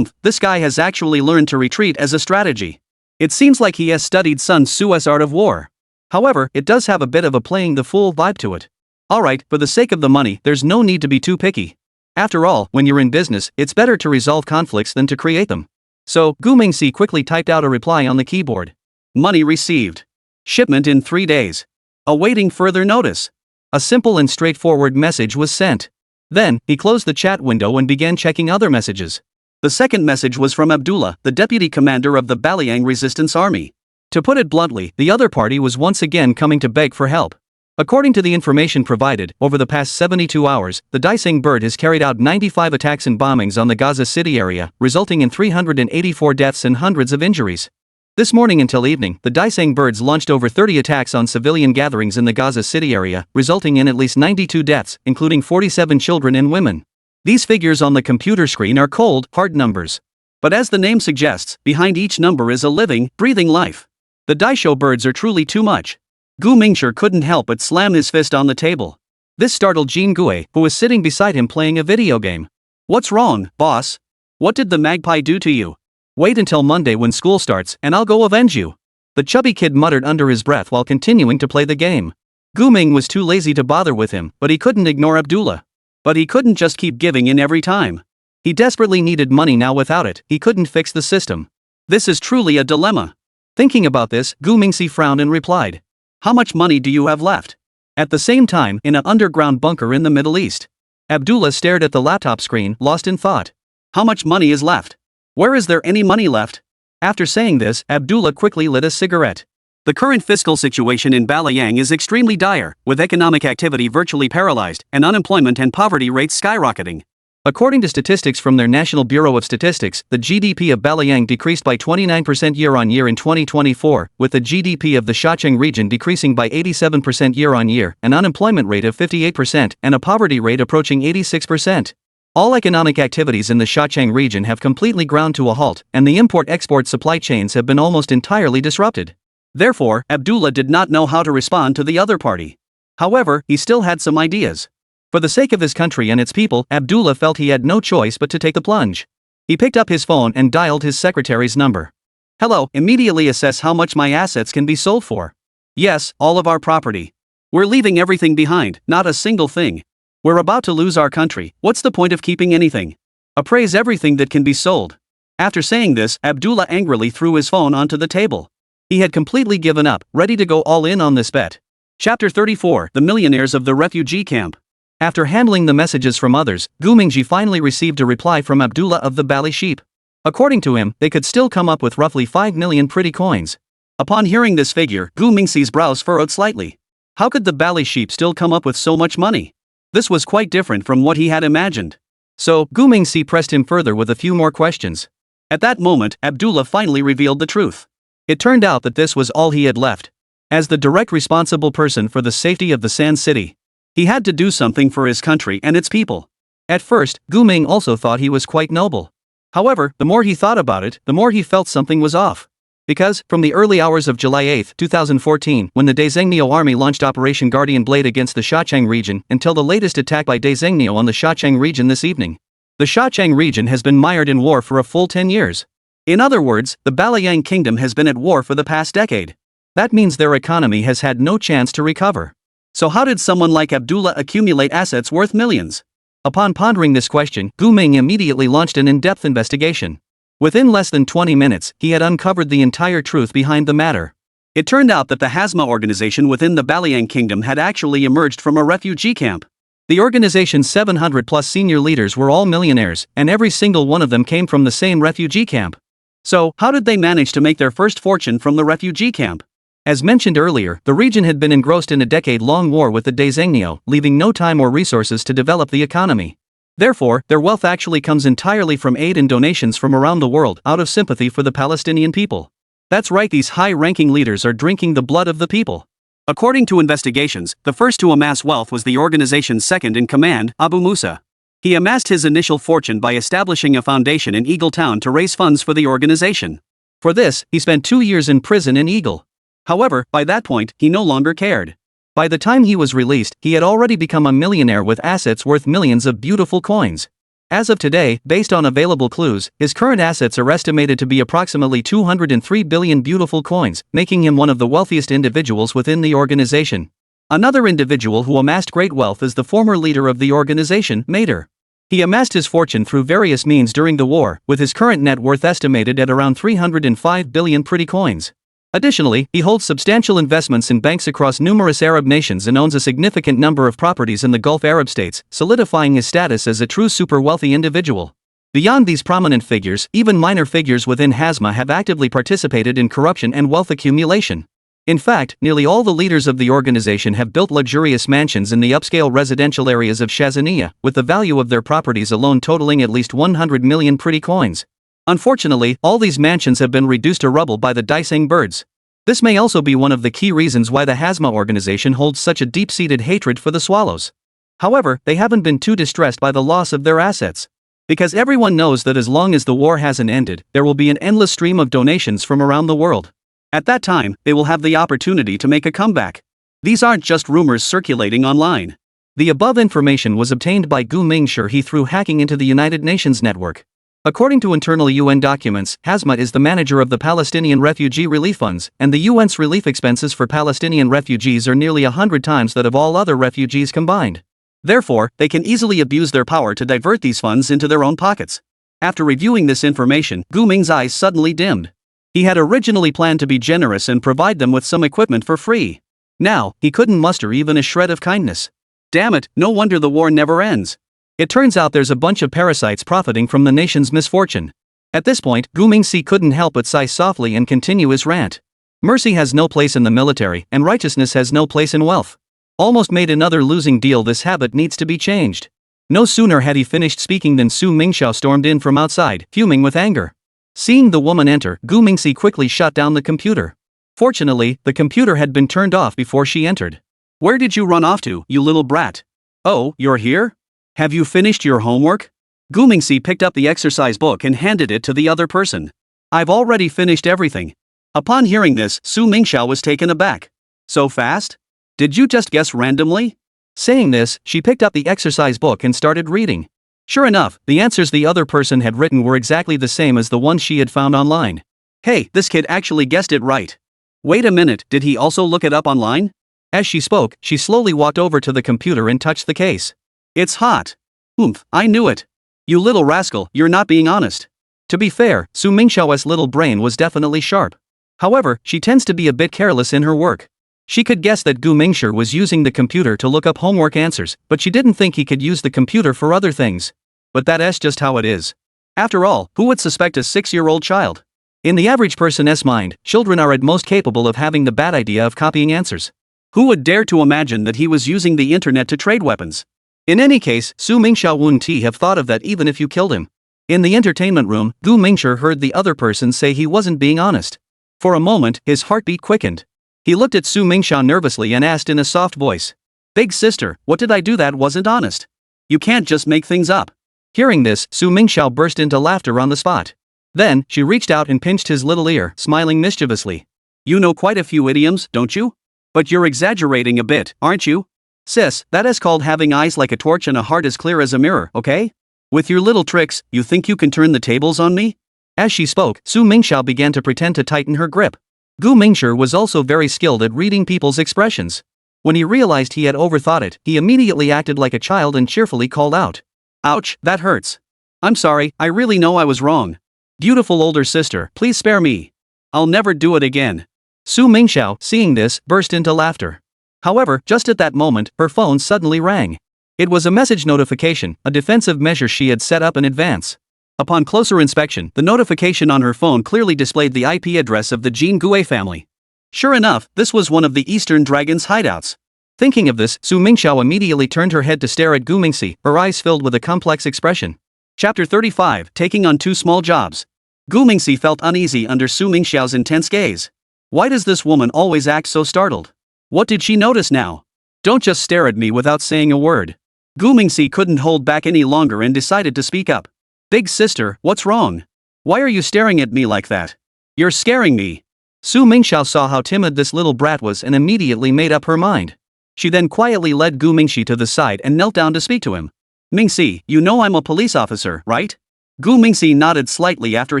This guy has actually learned to retreat as a strategy. It seems like he has studied Sun Tzu's art of war. However, it does have a bit of a playing the fool vibe to it. Alright, for the sake of the money, there's no need to be too picky. After all, when you're in business, it's better to resolve conflicts than to create them. So, Gu Mingxi quickly typed out a reply on the keyboard. Money received. Shipment in 3 days. Awaiting further notice. A simple and straightforward message was sent. Then, he closed the chat window and began checking other messages. The second message was from Abdullah, the deputy commander of the Baliang Resistance Army. To put it bluntly, the other party was once again coming to beg for help. According to the information provided, over the past 72 hours, the Daiseng bird has carried out 95 attacks and bombings on the Gaza City area, resulting in 384 deaths and hundreds of injuries. This morning until evening, the Daiseng birds launched over 30 attacks on civilian gatherings in the Gaza City area, resulting in at least 92 deaths, including 47 children and women. These figures on the computer screen are cold, hard numbers. But as the name suggests, behind each number is a living, breathing life. The Daisho birds are truly too much. Gu Mingshi couldn't help but slam his fist on the table. This startled Jin Gue, who was sitting beside him playing a video game. "What's wrong, boss? What did the magpie do to you? Wait until Monday when school starts and I'll go avenge you," the chubby kid muttered under his breath while continuing to play the game. Gu Ming was too lazy to bother with him, but he couldn't ignore Abdullah. But he couldn't just keep giving in every time. He desperately needed money now. Without it, he couldn't fix the system. This is truly a dilemma. Thinking about this, Gu Mingxi frowned and replied, "How much money do you have left?" At the same time, in an underground bunker in the Middle East, Abdullah stared at the laptop screen, lost in thought. "How much money is left? Where is there any money left?" After saying this, Abdullah quickly lit a cigarette. The current fiscal situation in Balayang is extremely dire, with economic activity virtually paralyzed and unemployment and poverty rates skyrocketing. According to statistics from their National Bureau of Statistics, the GDP of Balayang decreased by 29% year-on-year in 2024, with the GDP of the Shacheng region decreasing by 87% year-on-year, an unemployment rate of 58%, and a poverty rate approaching 86%. All economic activities in the Shacheng region have completely ground to a halt, and the import-export supply chains have been almost entirely disrupted. Therefore, Abdullah did not know how to respond to the other party. However, he still had some ideas. For the sake of his country and its people, Abdullah felt he had no choice but to take the plunge. He picked up his phone and dialed his secretary's number. "Hello, immediately assess how much my assets can be sold for." "Yes, all of our property. We're leaving everything behind, not a single thing. We're about to lose our country, what's the point of keeping anything? Appraise everything that can be sold." After saying this, Abdullah angrily threw his phone onto the table. He had completely given up, ready to go all in on this bet. Chapter 34, The Millionaires of the Refugee Camp. After handling the messages from others, Gu Mingji finally received a reply from Abdullah of the Bali Sheep. According to him, they could still come up with roughly 5 million pretty coins. Upon hearing this figure, Gu Mingxi's brows furrowed slightly. How could the Bali Sheep still come up with so much money? This was quite different from what he had imagined. So, Gu Mingxi pressed him further with a few more questions. At that moment, Abdullah finally revealed the truth. It turned out that this was all he had left. As the direct responsible person for the safety of the Sand City, he had to do something for his country and its people. At first, Gu Ming also thought he was quite noble. However, the more he thought about it, the more he felt something was off. Because, from the early hours of July 8, 2014, when the Daizhengnio army launched Operation Guardian Blade against the Shacheng region, until the latest attack by Daizhengnio on the Shacheng region this evening, the Shacheng region has been mired in war for a full 10 years. In other words, the Balayang kingdom has been at war for the past decade. That means their economy has had no chance to recover. So how did someone like Abdullah accumulate assets worth millions? Upon pondering this question, Gu Ming immediately launched an in-depth investigation. Within less than 20 minutes, he had uncovered the entire truth behind the matter. It turned out that the Hazma organization within the Balayang kingdom had actually emerged from a refugee camp. The organization's 700-plus senior leaders were all millionaires, and every single one of them came from the same refugee camp. So, how did they manage to make their first fortune from the refugee camp? As mentioned earlier, the region had been engrossed in a decade-long war with the Daizhengnio, leaving no time or resources to develop the economy. Therefore, their wealth actually comes entirely from aid and donations from around the world, out of sympathy for the Palestinian people. That's right, these high-ranking leaders are drinking the blood of the people. According to investigations, the first to amass wealth was the organization's second-in-command, Abu Musa. He amassed his initial fortune by establishing a foundation in Eagle Town to raise funds for the organization. For this, he spent 2 years in prison in Eagle. However, by that point, he no longer cared. By the time he was released, he had already become a millionaire with assets worth millions of beautiful coins. As of today, based on available clues, his current assets are estimated to be approximately 203 billion beautiful coins, making him one of the wealthiest individuals within the organization. Another individual who amassed great wealth is the former leader of the organization, Mater. He amassed his fortune through various means during the war, with his current net worth estimated at around 305 billion pretty coins. Additionally, he holds substantial investments in banks across numerous Arab nations and owns a significant number of properties in the Gulf Arab states, solidifying his status as a true super-wealthy individual. Beyond these prominent figures, even minor figures within Hazma have actively participated in corruption and wealth accumulation. In fact, nearly all the leaders of the organization have built luxurious mansions in the upscale residential areas of Shazania, with the value of their properties alone totaling at least 100 million pretty coins. Unfortunately, all these mansions have been reduced to rubble by the Daiseng birds. This may also be one of the key reasons why the Hazma organization holds such a deep-seated hatred for the swallows. However, they haven't been too distressed by the loss of their assets. Because everyone knows that as long as the war hasn't ended, there will be an endless stream of donations from around the world. At that time, they will have the opportunity to make a comeback. These aren't just rumors circulating online. The above information was obtained by Gu Mingshi through hacking into the United Nations network. According to internal UN documents, Hazmat is the manager of the Palestinian Refugee Relief Funds, and the UN's relief expenses for Palestinian refugees are nearly 100 times that of all other refugees combined. Therefore, they can easily abuse their power to divert these funds into their own pockets. After reviewing this information, Gu Ming's eyes suddenly dimmed. He had originally planned to be generous and provide them with some equipment for free. Now, he couldn't muster even a shred of kindness. Damn it, no wonder the war never ends. It turns out there's a bunch of parasites profiting from the nation's misfortune. At this point, Gu Mingxi couldn't help but sigh softly and continue his rant. Mercy has no place in the military, and righteousness has no place in wealth. Almost made another losing deal. This habit needs to be changed. No sooner had he finished speaking than Su Mingxiao stormed in from outside, fuming with anger. Seeing the woman enter, Gu Mingxi quickly shut down the computer. Fortunately, the computer had been turned off before she entered. Where did you run off to, you little brat? Oh, you're here? Have you finished your homework? Gu Mingxi picked up the exercise book and handed it to the other person. I've already finished everything. Upon hearing this, Su Mingxiao was taken aback. So fast? Did you just guess randomly? Saying this, she picked up the exercise book and started reading. Sure enough, the answers the other person had written were exactly the same as the ones she had found online. Hey, this kid actually guessed it right. Wait a minute, did he also look it up online? As she spoke, she slowly walked over to the computer and touched the case. It's hot. Oomph, I knew it. You little rascal, you're not being honest. To be fair, Su Mingxiao's little brain was definitely sharp. However, she tends to be a bit careless in her work. She could guess that Gu Mingshi was using the computer to look up homework answers, but she didn't think he could use the computer for other things. But that's just how it is. After all, who would suspect a 6-year-old child? In the average person's mind, children are at most capable of having the bad idea of copying answers. Who would dare to imagine that he was using the internet to trade weapons? In any case, Su Mingxiao wouldn't have thought of that even if you killed him. In the entertainment room, Gu Mingshi heard the other person say he wasn't being honest. For a moment, his heartbeat quickened. He looked at Su Mingxiao nervously and asked in a soft voice. Big sister, what did I do that wasn't honest? You can't just make things up. Hearing this, Su Mingxiao burst into laughter on the spot. Then, she reached out and pinched his little ear, smiling mischievously. You know quite a few idioms, don't you? But you're exaggerating a bit, aren't you? Sis, that is called having eyes like a torch and a heart as clear as a mirror, okay? With your little tricks, you think you can turn the tables on me? As she spoke, Su Mingxiao began to pretend to tighten her grip. Gu Mingshi was also very skilled at reading people's expressions. When he realized he had overthought it, he immediately acted like a child and cheerfully called out. Ouch, that hurts. I'm sorry, I really know I was wrong. Beautiful older sister, please spare me. I'll never do it again. Su Mingxiao, seeing this, burst into laughter. However, just at that moment, her phone suddenly rang. It was a message notification, a defensive measure she had set up in advance. Upon closer inspection, the notification on her phone clearly displayed the IP address of the Jin Gue family. Sure enough, this was one of the Eastern Dragon's hideouts. Thinking of this, Su Mingxiao immediately turned her head to stare at Gu Mingxi, her eyes filled with a complex expression. Chapter 35, Taking on 2 Small Jobs. Gu Mingxi felt uneasy under Su Mingxiao's intense gaze. Why does this woman always act so startled? What did she notice now? Don't just stare at me without saying a word. Gu Mingxi couldn't hold back any longer and decided to speak up. Big sister, what's wrong? Why are you staring at me like that? You're scaring me. Su Mingxiao saw how timid this little brat was and immediately made up her mind. She then quietly led Gu Mingxi to the side and knelt down to speak to him. Mingxi, you know I'm a police officer, right? Gu Mingxi nodded slightly after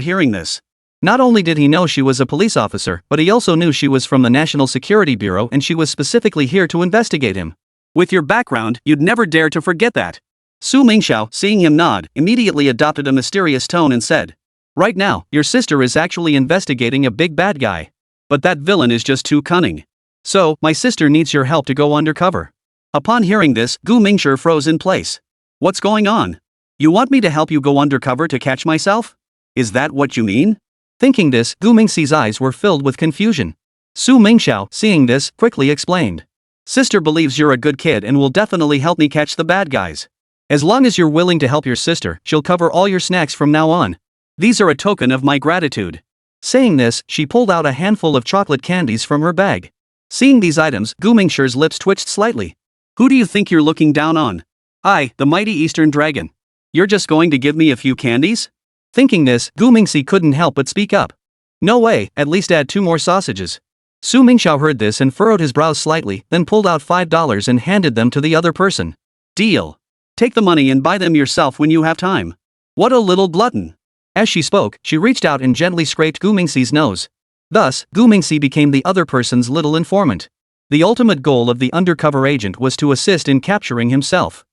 hearing this. Not only did he know she was a police officer, but he also knew she was from the National Security Bureau and she was specifically here to investigate him. With your background, you'd never dare to forget that. Su Mingxiao, seeing him nod, immediately adopted a mysterious tone and said, right now, your sister is actually investigating a big bad guy. But that villain is just too cunning. So, my sister needs your help to go undercover. Upon hearing this, Gu Mingshi froze in place. What's going on? You want me to help you go undercover to catch myself? Is that what you mean? Thinking this, Gu Mingxi's eyes were filled with confusion. Su Mingxiao, seeing this, quickly explained. Sister believes you're a good kid and will definitely help me catch the bad guys. As long as you're willing to help your sister, she'll cover all your snacks from now on. These are a token of my gratitude. Saying this, she pulled out a handful of chocolate candies from her bag. Seeing these items, Gu Mingxi's lips twitched slightly. Who do you think you're looking down on? I, the mighty Eastern Dragon. You're just going to give me a few candies? Thinking this, Gu Mingxi couldn't help but speak up. No way, at least add 2 more sausages. Su Mingxiao heard this and furrowed his brows slightly, then pulled out $5 and handed them to the other person. Deal. Take the money and buy them yourself when you have time. What a little glutton. As she spoke, she reached out and gently scraped Gu Mingxi's nose. Thus, Gu Mingxi became the other person's little informant. The ultimate goal of the undercover agent was to assist in capturing himself.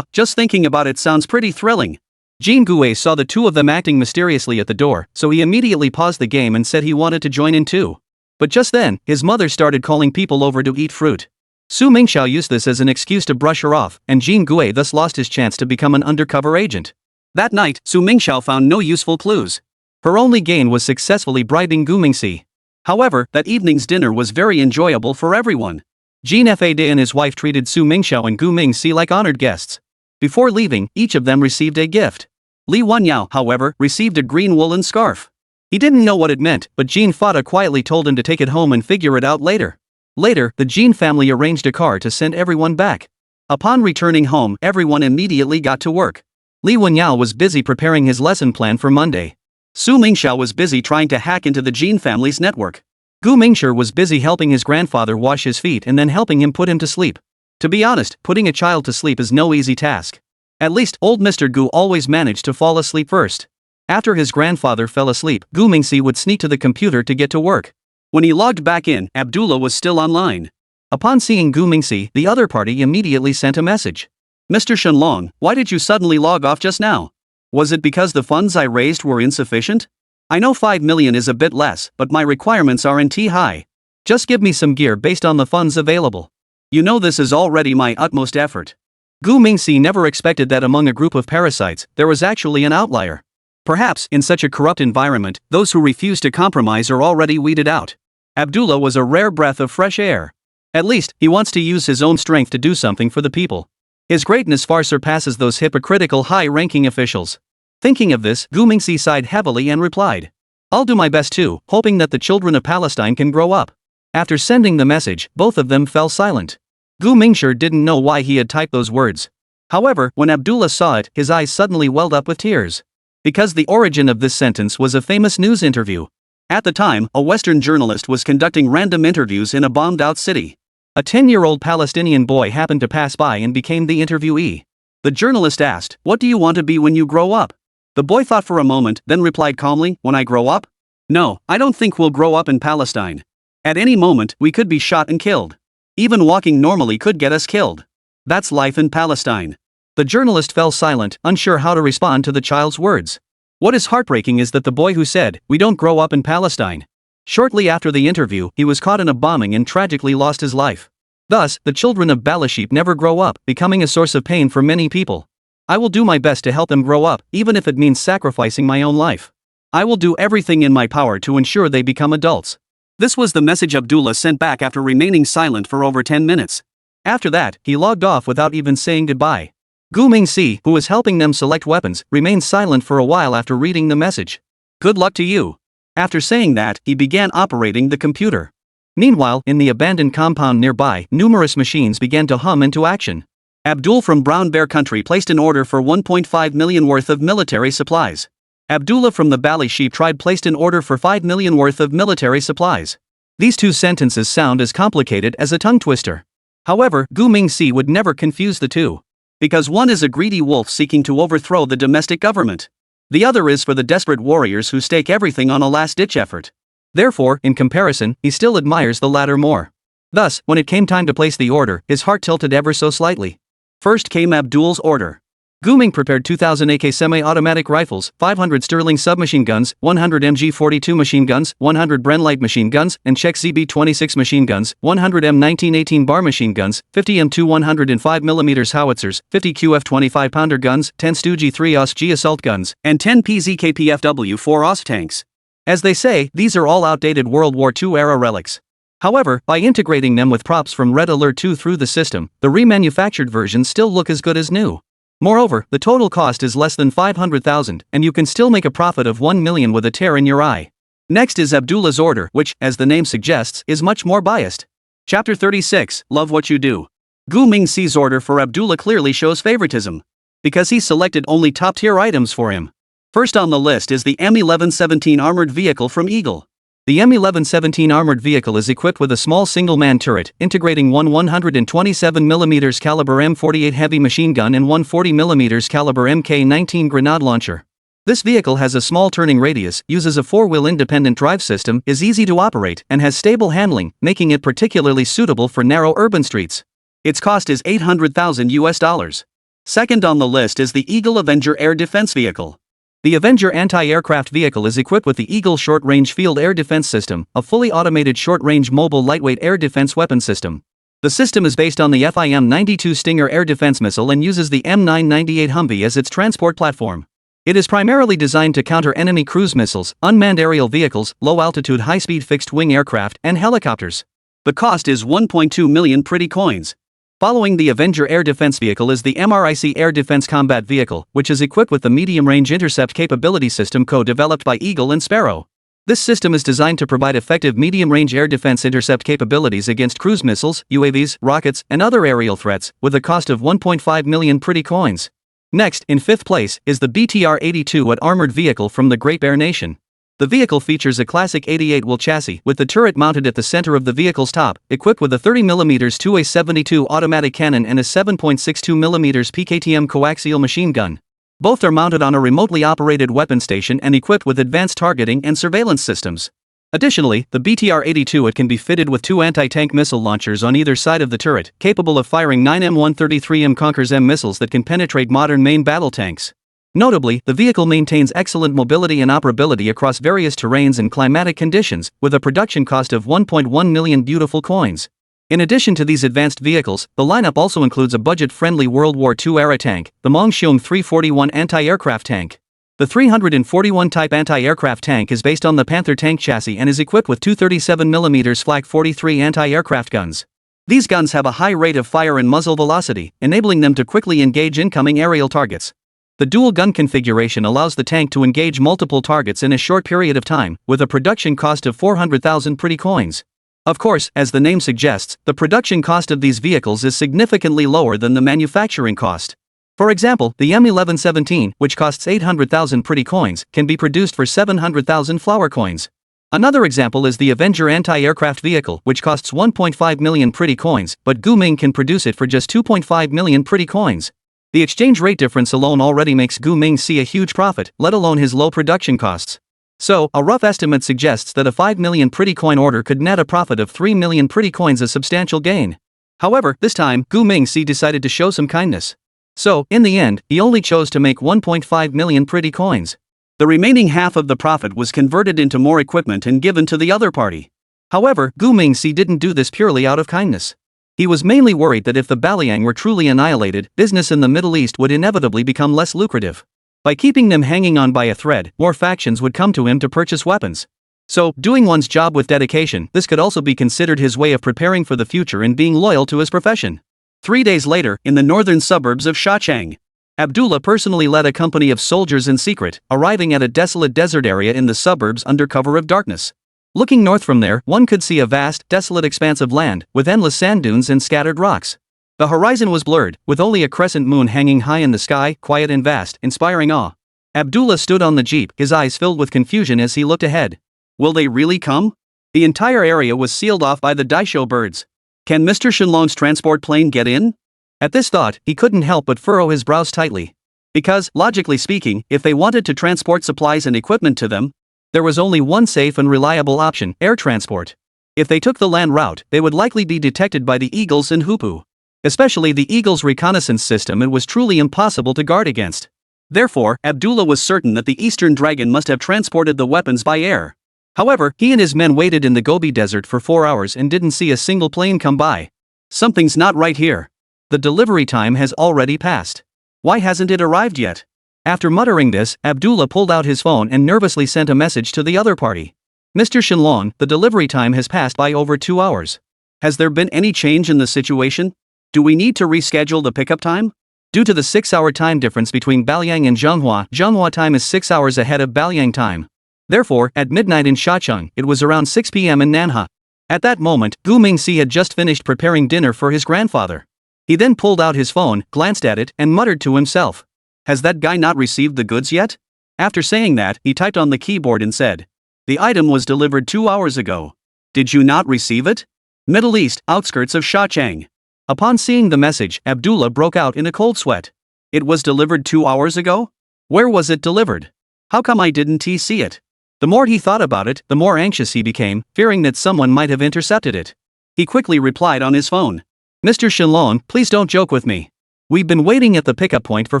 Just thinking about it sounds pretty thrilling. Jean Gue saw the 2 of them acting mysteriously at the door, so he immediately paused the game and said he wanted to join in too. But just then, his mother started calling people over to eat fruit. Su Mingxiao used this as an excuse to brush her off, and Jean Gue thus lost his chance to become an undercover agent. That night, Su Mingxiao found no useful clues. Her only gain was successfully bribing Gu Mingxi. However, that evening's dinner was very enjoyable for everyone. Jean Fade and his wife treated Su Mingxiao and Gu Mingxi like honored guests. Before leaving, each of them received a gift. Li Wanyao, however, received a green woolen scarf. He didn't know what it meant, but Jean Fada quietly told him to take it home and figure it out later. Later, the Jean family arranged a car to send everyone back. Upon returning home, everyone immediately got to work. Li Wanyao was busy preparing his lesson plan for Monday. Su Mingxiao was busy trying to hack into the Jean family's network. Gu Mingshi was busy helping his grandfather wash his feet and then helping him put him to sleep. To be honest, putting a child to sleep is no easy task. At least, old Mr. Gu always managed to fall asleep first. After his grandfather fell asleep, Gu Mingxi would sneak to the computer to get to work. When he logged back in, Abdullah was still online. Upon seeing Gu Mingxi, the other party immediately sent a message. Mr. Shenlong, why did you suddenly log off just now? Was it because the funds I raised were insufficient? I know 5 million is a bit less, but my requirements aren't high. Just give me some gear based on the funds available. You know this is already my utmost effort. Gu Mingxi never expected that among a group of parasites, there was actually an outlier. Perhaps, in such a corrupt environment, those who refuse to compromise are already weeded out. Abdullah was a rare breath of fresh air. At least, he wants to use his own strength to do something for the people. His greatness far surpasses those hypocritical high-ranking officials. Thinking of this, Gu Mingxi sighed heavily and replied, I'll do my best too, hoping that the children of Palestine can grow up. After sending the message, both of them fell silent. Gu Mingshi didn't know why he had typed those words. However, when Abdullah saw it, his eyes suddenly welled up with tears. Because the origin of this sentence was a famous news interview. At the time, a Western journalist was conducting random interviews in a bombed-out city. A 10-year-old Palestinian boy happened to pass by and became the interviewee. The journalist asked, What do you want to be when you grow up? The boy thought for a moment, then replied calmly, When I grow up? No, I don't think we'll grow up in Palestine. At any moment, we could be shot and killed. Even walking normally could get us killed. That's life in Palestine. The journalist fell silent, unsure how to respond to the child's words. What is heartbreaking is that the boy who said, We don't grow up in Palestine. Shortly after the interview, he was caught in a bombing and tragically lost his life. Thus, the children of Balashib never grow up, becoming a source of pain for many people. I will do my best to help them grow up, even if it means sacrificing my own life. I will do everything in my power to ensure they become adults. This was the message Abdullah sent back after remaining silent for over 10 minutes. After that, he logged off without even saying goodbye. Gu Mingxi, who was helping them select weapons, remained silent for a while after reading the message. Good luck to you. After saying that, he began operating the computer. Meanwhile, in the abandoned compound nearby, numerous machines began to hum into action. Abdul from Brown Bear Country placed an order for 1.5 million worth of military supplies. Abdullah from the Bali Sheep tribe placed an order for 5 million worth of military supplies. These two sentences sound as complicated as a tongue twister. However, Gu Mingxi would never confuse the two. Because one is a greedy wolf seeking to overthrow the domestic government. The other is for the desperate warriors who stake everything on a last-ditch effort. Therefore, in comparison, he still admires the latter more. Thus, when it came time to place the order, his heart tilted ever so slightly. First came Abdul's order. Gu Ming prepared 2,000 AK semi-automatic rifles, 500 Sterling submachine guns, 100 MG42 machine guns, 100 Bren light machine guns, and Czech ZB26 machine guns, 100 M1918 bar machine guns, 50 M2 105mm howitzers, 50 QF 25-pounder guns, 10 Stu G3 OS-G assault guns, and 10 PZKPFW-4 OS tanks. As they say, these are all outdated World War II-era relics. However, by integrating them with props from Red Alert 2 through the system, the remanufactured versions still look as good as new. Moreover, the total cost is less than 500,000, and you can still make a profit of 1 million with a tear in your eye. Next is Abdullah's order, which, as the name suggests, is much more biased. Chapter 36, Love What You Do. Gu Mingxi's order for Abdullah clearly shows favoritism. because he selected only top-tier items for him. First on the list is the M1117 armored vehicle from Eagle. The M1117 armored vehicle is equipped with a small single-man turret, integrating one 127mm caliber M48 heavy machine gun and one 40mm caliber Mk19 grenade launcher. This vehicle has a small turning radius, uses a four-wheel independent drive system, is easy to operate, and has stable handling, making it particularly suitable for narrow urban streets. Its cost is $800,000. Second on the list is the Eagle Avenger Air Defense Vehicle. The Avenger anti-aircraft vehicle is equipped with the Eagle Short-Range Field Air Defense System, a fully automated short-range mobile lightweight air defense weapon system. The system is based on the FIM-92 Stinger air defense missile and uses the M998 Humvee as its transport platform. It is primarily designed to counter enemy cruise missiles, unmanned aerial vehicles, low-altitude high-speed fixed-wing aircraft, and helicopters. The cost is 1.2 million pretty coins. Following the Avenger Air Defense Vehicle is the MRIC Air Defense Combat Vehicle, which is equipped with the Medium-Range Intercept Capability System co-developed by Eagle and Sparrow. This system is designed to provide effective medium-range air defense intercept capabilities against cruise missiles, UAVs, rockets, and other aerial threats, with a cost of 1.5 million pretty coins. Next, in fifth place, is the BTR-82 armored vehicle from the Great Bear Nation. The vehicle features a classic 88-wheel chassis with the turret mounted at the center of the vehicle's top, equipped with a 30mm 2A72 automatic cannon and a 7.62mm PKTM coaxial machine gun. Both are mounted on a remotely operated weapon station and equipped with advanced targeting and surveillance systems. Additionally, the BTR-82 can be fitted with two anti-tank missile launchers on either side of the turret, capable of firing 9 M133M Conkers M missiles that can penetrate modern main battle tanks. Notably, the vehicle maintains excellent mobility and operability across various terrains and climatic conditions, with a production cost of 1.1 million beautiful coins. In addition to these advanced vehicles, the lineup also includes a budget-friendly World War II-era tank, the Mongxiong 341 anti-aircraft tank. The 341 type anti-aircraft tank is based on the Panther tank chassis and is equipped with two 37mm Flak 43 anti-aircraft guns. These guns have a high rate of fire and muzzle velocity, enabling them to quickly engage incoming aerial targets. The dual gun configuration allows the tank to engage multiple targets in a short period of time, with a production cost of 400,000 pretty coins. Of course, as the name suggests, the production cost of these vehicles is significantly lower than the manufacturing cost. For example, the M1117, which costs 800,000 pretty coins, can be produced for 700,000 flower coins. Another example is the Avenger anti-aircraft vehicle, which costs 1.5 million pretty coins, but Gu-Ming can produce it for just 2.5 million pretty coins. The exchange rate difference alone already makes Gu-Ming see a huge profit, let alone his low production costs. So, a rough estimate suggests that a 5 million pretty coin order could net a profit of 3 million pretty coins, a substantial gain. However, this time, Gu-Ming decided to show some kindness. So, in the end, he only chose to make 1.5 million pretty coins. The remaining half of the profit was converted into more equipment and given to the other party. However, Gu-Ming didn't do this purely out of kindness. He was mainly worried that if the Baliang were truly annihilated, business in the Middle East would inevitably become less lucrative. By keeping them hanging on by a thread, more factions would come to him to purchase weapons. So, doing one's job with dedication, this could also be considered his way of preparing for the future and being loyal to his profession. 3 days later, in the northern suburbs of Shachang, Abdullah personally led a company of soldiers in secret, arriving at a desolate desert area in the suburbs under cover of darkness. Looking north from there, one could see a vast, desolate expanse of land, with endless sand dunes and scattered rocks. The horizon was blurred, with only a crescent moon hanging high in the sky, quiet and vast, inspiring awe. Abdullah stood on the jeep, his eyes filled with confusion as he looked ahead. Will they really come? The entire area was sealed off by the Daisho birds. Can Mr. Shenlong's transport plane get in? At this thought, he couldn't help but furrow his brows tightly. Because, logically speaking, if they wanted to transport supplies and equipment to them, there was only one safe and reliable option: air transport. If they took the land route, they would likely be detected by the Eagles in Hupu. Especially the Eagles' reconnaissance system, it was truly impossible to guard against. Therefore, Abdullah was certain that the Eastern Dragon must have transported the weapons by air. However, he and his men waited in the Gobi Desert for 4 hours and didn't see a single plane come by. Something's not right here. The delivery time has already passed. Why hasn't it arrived yet? After muttering this, Abdullah pulled out his phone and nervously sent a message to the other party. Mr. Shenlong, the delivery time has passed by over 2 hours. Has there been any change in the situation? Do we need to reschedule the pickup time? Due to the 6-hour time difference between Baliang and Zhonghua, Zhonghua time is 6 hours ahead of Baliang time. Therefore, at midnight in Shacheng, it was around 6 p.m. in Nanhua. At that moment, Gu Mingxi had just finished preparing dinner for his grandfather. He then pulled out his phone, glanced at it, and muttered to himself. Has that guy not received the goods yet? After saying that, he typed on the keyboard and said, "The item was delivered 2 hours ago. Did you not receive it? Middle East, outskirts of Shachang." Upon seeing the message, Abdullah broke out in a cold sweat. It was delivered 2 hours ago? Where was it delivered? How come I didn't see it? The more he thought about it, the more anxious he became, fearing that someone might have intercepted it. He quickly replied on his phone, "Mr. Shenlong, please don't joke with me. We've been waiting at the pickup point for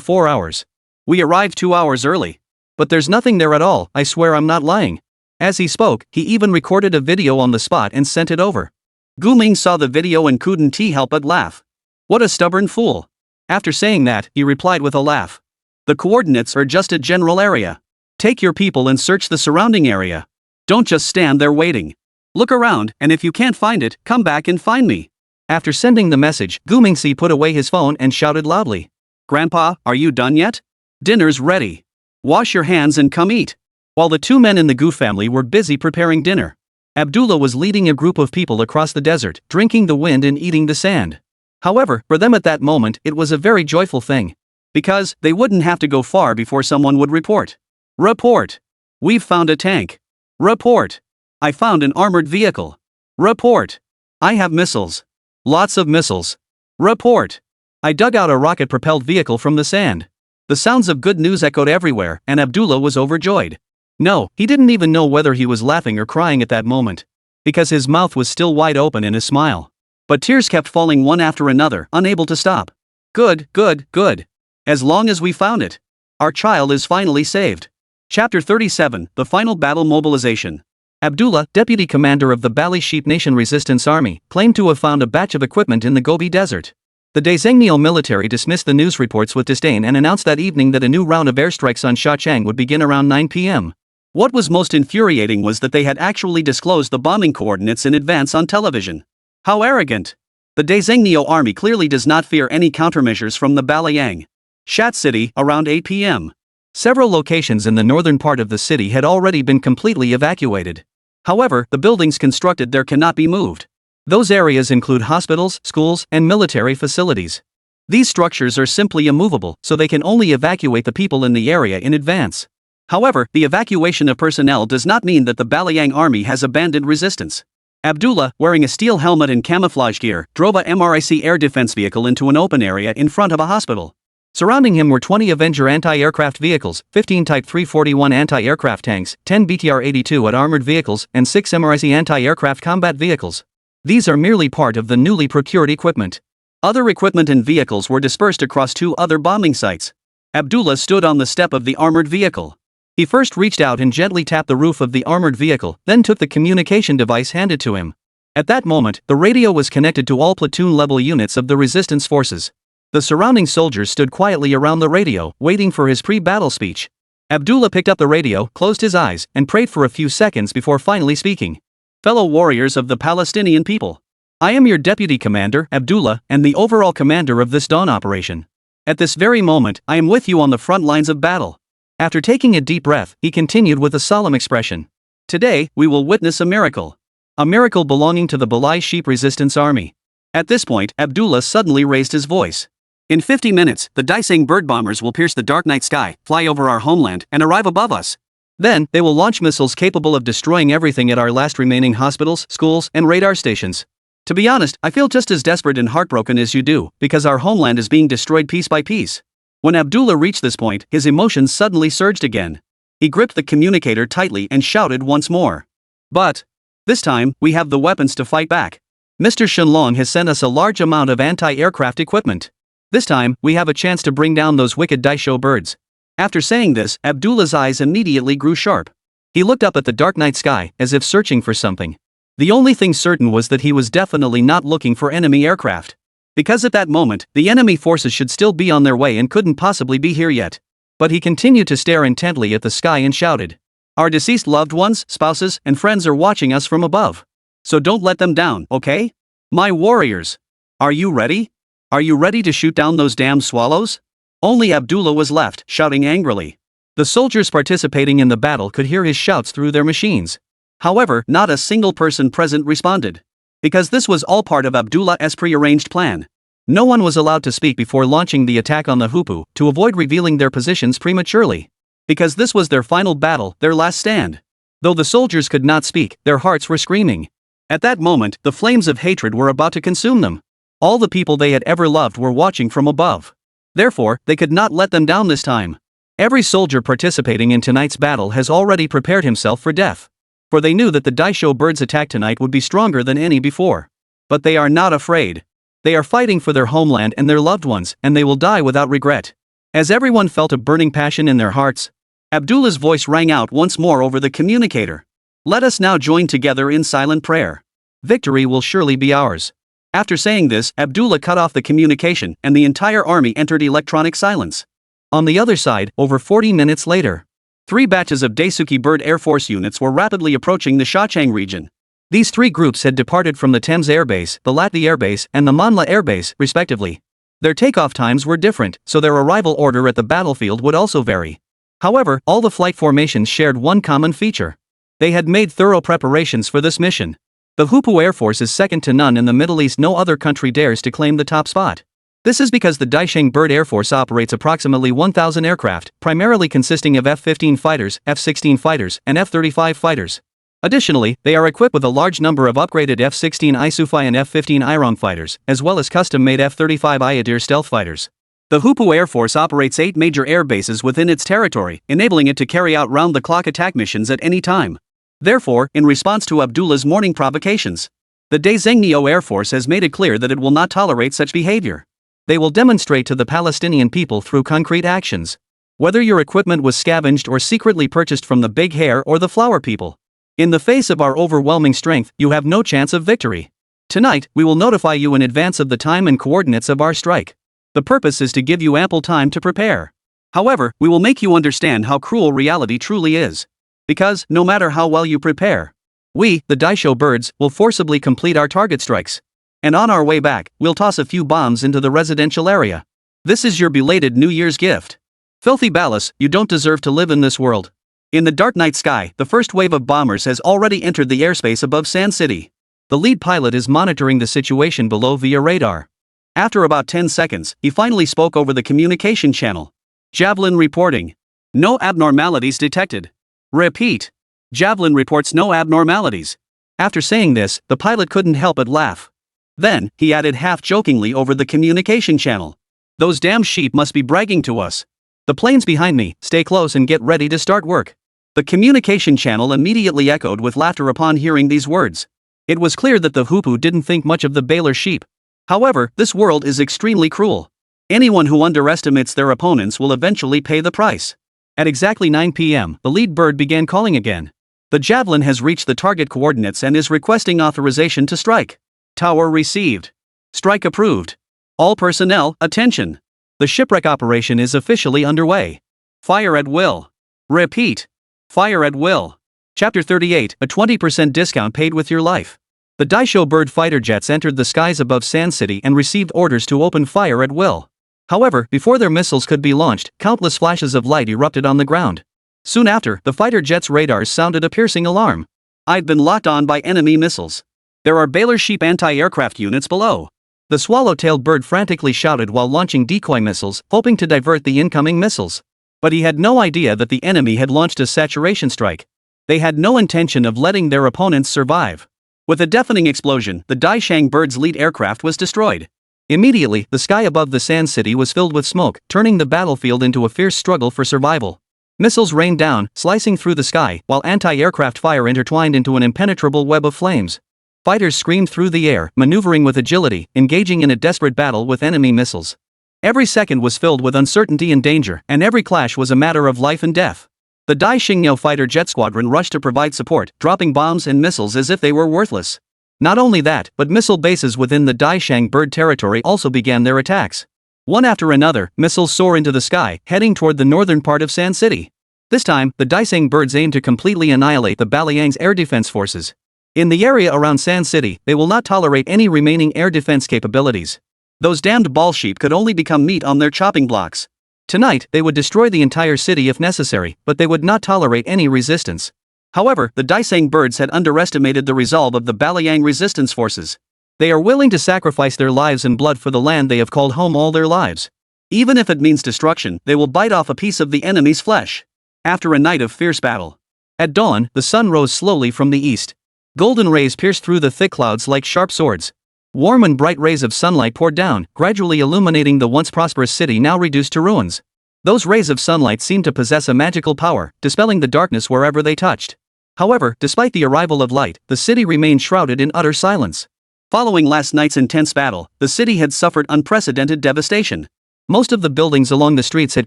4 hours. We arrived 2 hours early. But there's nothing there at all, I swear I'm not lying." As he spoke, he even recorded a video on the spot and sent it over. Guming saw the video and couldn't help but laugh. What a stubborn fool. After saying that, he replied with a laugh, "The coordinates are just a general area. Take your people and search the surrounding area. Don't just stand there waiting. Look around, and if you can't find it, come back and find me." After sending the message, Gumingsi put away his phone and shouted loudly, "Grandpa, are you done yet? Dinner's ready. Wash your hands and come eat." While the two men in the Gu family were busy preparing dinner, Abdullah was leading a group of people across the desert, drinking the wind and eating the sand. However, for them at that moment, it was a very joyful thing. Because they wouldn't have to go far before someone would report. "Report. We've found a tank. Report. I found an armored vehicle. Report. I have missiles. Lots of missiles. Report. I dug out a rocket-propelled vehicle from the sand." The sounds of good news echoed everywhere, and Abdullah was overjoyed. No, he didn't even know whether he was laughing or crying at that moment. Because his mouth was still wide open in a smile. But tears kept falling one after another, unable to stop. Good, good, good. As long as we found it. Our child is finally saved. Chapter 37, The Final Battle Mobilization. Abdullah, deputy commander of the Bali Sheep Nation Resistance Army, claimed to have found a batch of equipment in the Gobi Desert. The Daesengnial military dismissed the news reports with disdain and announced that evening that a new round of airstrikes on Shachang would begin around 9 p.m. What was most infuriating was that they had actually disclosed the bombing coordinates in advance on television. How arrogant! The Daesengnial army clearly does not fear any countermeasures from the Balayang. Shat City, around 8 p.m. Several locations in the northern part of the city had already been completely evacuated. However, the buildings constructed there cannot be moved. Those areas include hospitals, schools, and military facilities. These structures are simply immovable, so they can only evacuate the people in the area in advance. However, the evacuation of personnel does not mean that the Balayang army has abandoned resistance. Abdullah, wearing a steel helmet and camouflage gear, drove a MRIC air defense vehicle into an open area in front of a hospital. Surrounding him were 20 Avenger anti-aircraft vehicles, 15 Type 341 anti-aircraft tanks, 10 BTR-82 armored vehicles, and 6 MRIC anti-aircraft combat vehicles. These are merely part of the newly procured equipment. Other equipment and vehicles were dispersed across 2 other bombing sites. Abdullah stood on the step of the armored vehicle. He first reached out and gently tapped the roof of the armored vehicle, then took the communication device handed to him. At that moment, the radio was connected to all platoon-level units of the resistance forces. The surrounding soldiers stood quietly around the radio, waiting for his pre-battle speech. Abdullah picked up the radio, closed his eyes, and prayed for a few seconds before finally speaking. "Fellow warriors of the Palestinian people. I am your deputy commander, Abdullah, and the overall commander of this dawn operation. At this very moment, I am with you on the front lines of battle." After taking a deep breath, he continued with a solemn expression. "Today, we will witness a miracle. A miracle belonging to the Balai Sheep Resistance Army." At this point, Abdullah suddenly raised his voice. "In 50 minutes, the Daeseng bird bombers will pierce the dark night sky, fly over our homeland, and arrive above us. Then, they will launch missiles capable of destroying everything at our last remaining hospitals, schools, and radar stations. To be honest, I feel just as desperate and heartbroken as you do, because our homeland is being destroyed piece by piece." When Abdullah reached this point, his emotions suddenly surged again. He gripped the communicator tightly and shouted once more. "But this time, we have the weapons to fight back. Mr. Shenlong has sent us a large amount of anti-aircraft equipment. This time, we have a chance to bring down those wicked Daisho birds." After saying this, Abdullah's eyes immediately grew sharp. He looked up at the dark night sky, as if searching for something. The only thing certain was that he was definitely not looking for enemy aircraft. Because at that moment, the enemy forces should still be on their way and couldn't possibly be here yet. But he continued to stare intently at the sky and shouted, "Our deceased loved ones, spouses, and friends are watching us from above. So don't let them down, okay? My warriors. Are you ready? Are you ready to shoot down those damn swallows?" Only Abdullah was left, shouting angrily. The soldiers participating in the battle could hear his shouts through their machines. However, not a single person present responded. Because this was all part of Abdullah's prearranged plan. No one was allowed to speak before launching the attack on the Hupu, to avoid revealing their positions prematurely. Because this was their final battle, their last stand. Though the soldiers could not speak, their hearts were screaming. At that moment, the flames of hatred were about to consume them. All the people they had ever loved were watching from above. Therefore, they could not let them down this time. Every soldier participating in tonight's battle has already prepared himself for death. For they knew that the Daisho birds' attack tonight would be stronger than any before. But they are not afraid. They are fighting for their homeland and their loved ones, and they will die without regret. As everyone felt a burning passion in their hearts, Abdullah's voice rang out once more over the communicator. Let us now join together in silent prayer. Victory will surely be ours. After saying this, Abdullah cut off the communication, and the entire army entered electronic silence. On the other side, over 40 minutes later, 3 batches of Daisuke Bird Air Force units were rapidly approaching the Shachang region. These 3 groups had departed from the Thames Air Base, the Latvi Air Base, and the Manhwa Air Base, respectively. Their takeoff times were different, so their arrival order at the battlefield would also vary. However, all the flight formations shared one common feature. They had made thorough preparations for this mission. The Hupu Air Force is second to none in the Middle East. No other country dares to claim the top spot. This is because the Daisheng Bird Air Force operates approximately 1,000 aircraft, primarily consisting of F-15 fighters, F-16 fighters, and F-35 fighters. Additionally, they are equipped with a large number of upgraded F-16 Isufai and F-15 Irong fighters, as well as custom-made F-35 Iadir stealth fighters. The Hupu Air Force operates 8 major air bases within its territory, enabling it to carry out round-the-clock attack missions at any time. Therefore, in response to Abdullah's morning provocations, the Daezengneo Air Force has made it clear that it will not tolerate such behavior. They will demonstrate to the Palestinian people through concrete actions. Whether your equipment was scavenged or secretly purchased from the Big Hair or the Flower people. In the face of our overwhelming strength, you have no chance of victory. Tonight, we will notify you in advance of the time and coordinates of our strike. The purpose is to give you ample time to prepare. However, we will make you understand how cruel reality truly is. Because, no matter how well you prepare, we, the Daisho birds, will forcibly complete our target strikes. And on our way back, we'll toss a few bombs into the residential area. This is your belated New Year's gift. Filthy Ballas, you don't deserve to live in this world. In the dark night sky, the first wave of bombers has already entered the airspace above Sand City. The lead pilot is monitoring the situation below via radar. After about 10 seconds, he finally spoke over the communication channel. Javelin reporting. No abnormalities detected. Repeat. Javelin reports no abnormalities. After saying this, the pilot couldn't help but laugh. Then, he added half-jokingly over the communication channel. Those damn sheep must be bragging to us. The plane's behind me, stay close and get ready to start work. The communication channel immediately echoed with laughter upon hearing these words. It was clear that the Hupu didn't think much of the Baylor sheep. However, this world is extremely cruel. Anyone who underestimates their opponents will eventually pay the price. At exactly 9 p.m., the lead bird began calling again. The Javelin has reached the target coordinates and is requesting authorization to strike. Tower received. Strike approved. All personnel, attention. The shipwreck operation is officially underway. Fire at will. Repeat. Fire at will. Chapter 38, a 20% discount paid with your life. The Daisho bird fighter jets entered the skies above Sand City and received orders to open fire at will. However, before their missiles could be launched, countless flashes of light erupted on the ground. Soon after, the fighter jet's radars sounded a piercing alarm. I'd been locked on by enemy missiles. There are Baylor sheep anti-aircraft units below. The swallow-tailed bird frantically shouted while launching decoy missiles, hoping to divert the incoming missiles. But he had no idea that the enemy had launched a saturation strike. They had no intention of letting their opponents survive. With a deafening explosion, the Daishang bird's lead aircraft was destroyed. Immediately, the sky above the Sand City was filled with smoke, turning the battlefield into a fierce struggle for survival. Missiles rained down, slicing through the sky, while anti-aircraft fire intertwined into an impenetrable web of flames. Fighters screamed through the air, maneuvering with agility, engaging in a desperate battle with enemy missiles. Every second was filled with uncertainty and danger, and every clash was a matter of life and death. The Daishengyo fighter jet squadron rushed to provide support, dropping bombs and missiles as if they were worthless. Not only that, but missile bases within the Daishang bird territory also began their attacks. One after another, missiles soar into the sky, heading toward the northern part of Sand City. This time, the Daisheng birds aim to completely annihilate the Balayang's air defense forces. In the area around Sand City, they will not tolerate any remaining air defense capabilities. Those damned ball sheep could only become meat on their chopping blocks. Tonight, they would destroy the entire city if necessary, but they would not tolerate any resistance. However, the Daiseng birds had underestimated the resolve of the Balayang resistance forces. They are willing to sacrifice their lives and blood for the land they have called home all their lives. Even if it means destruction, they will bite off a piece of the enemy's flesh. After a night of fierce battle. At dawn, the sun rose slowly from the east. Golden rays pierced through the thick clouds like sharp swords. Warm and bright rays of sunlight poured down, gradually illuminating the once prosperous city now reduced to ruins. Those rays of sunlight seemed to possess a magical power, dispelling the darkness wherever they touched. However, despite the arrival of light, the city remained shrouded in utter silence. Following last night's intense battle, the city had suffered unprecedented devastation. Most of the buildings along the streets had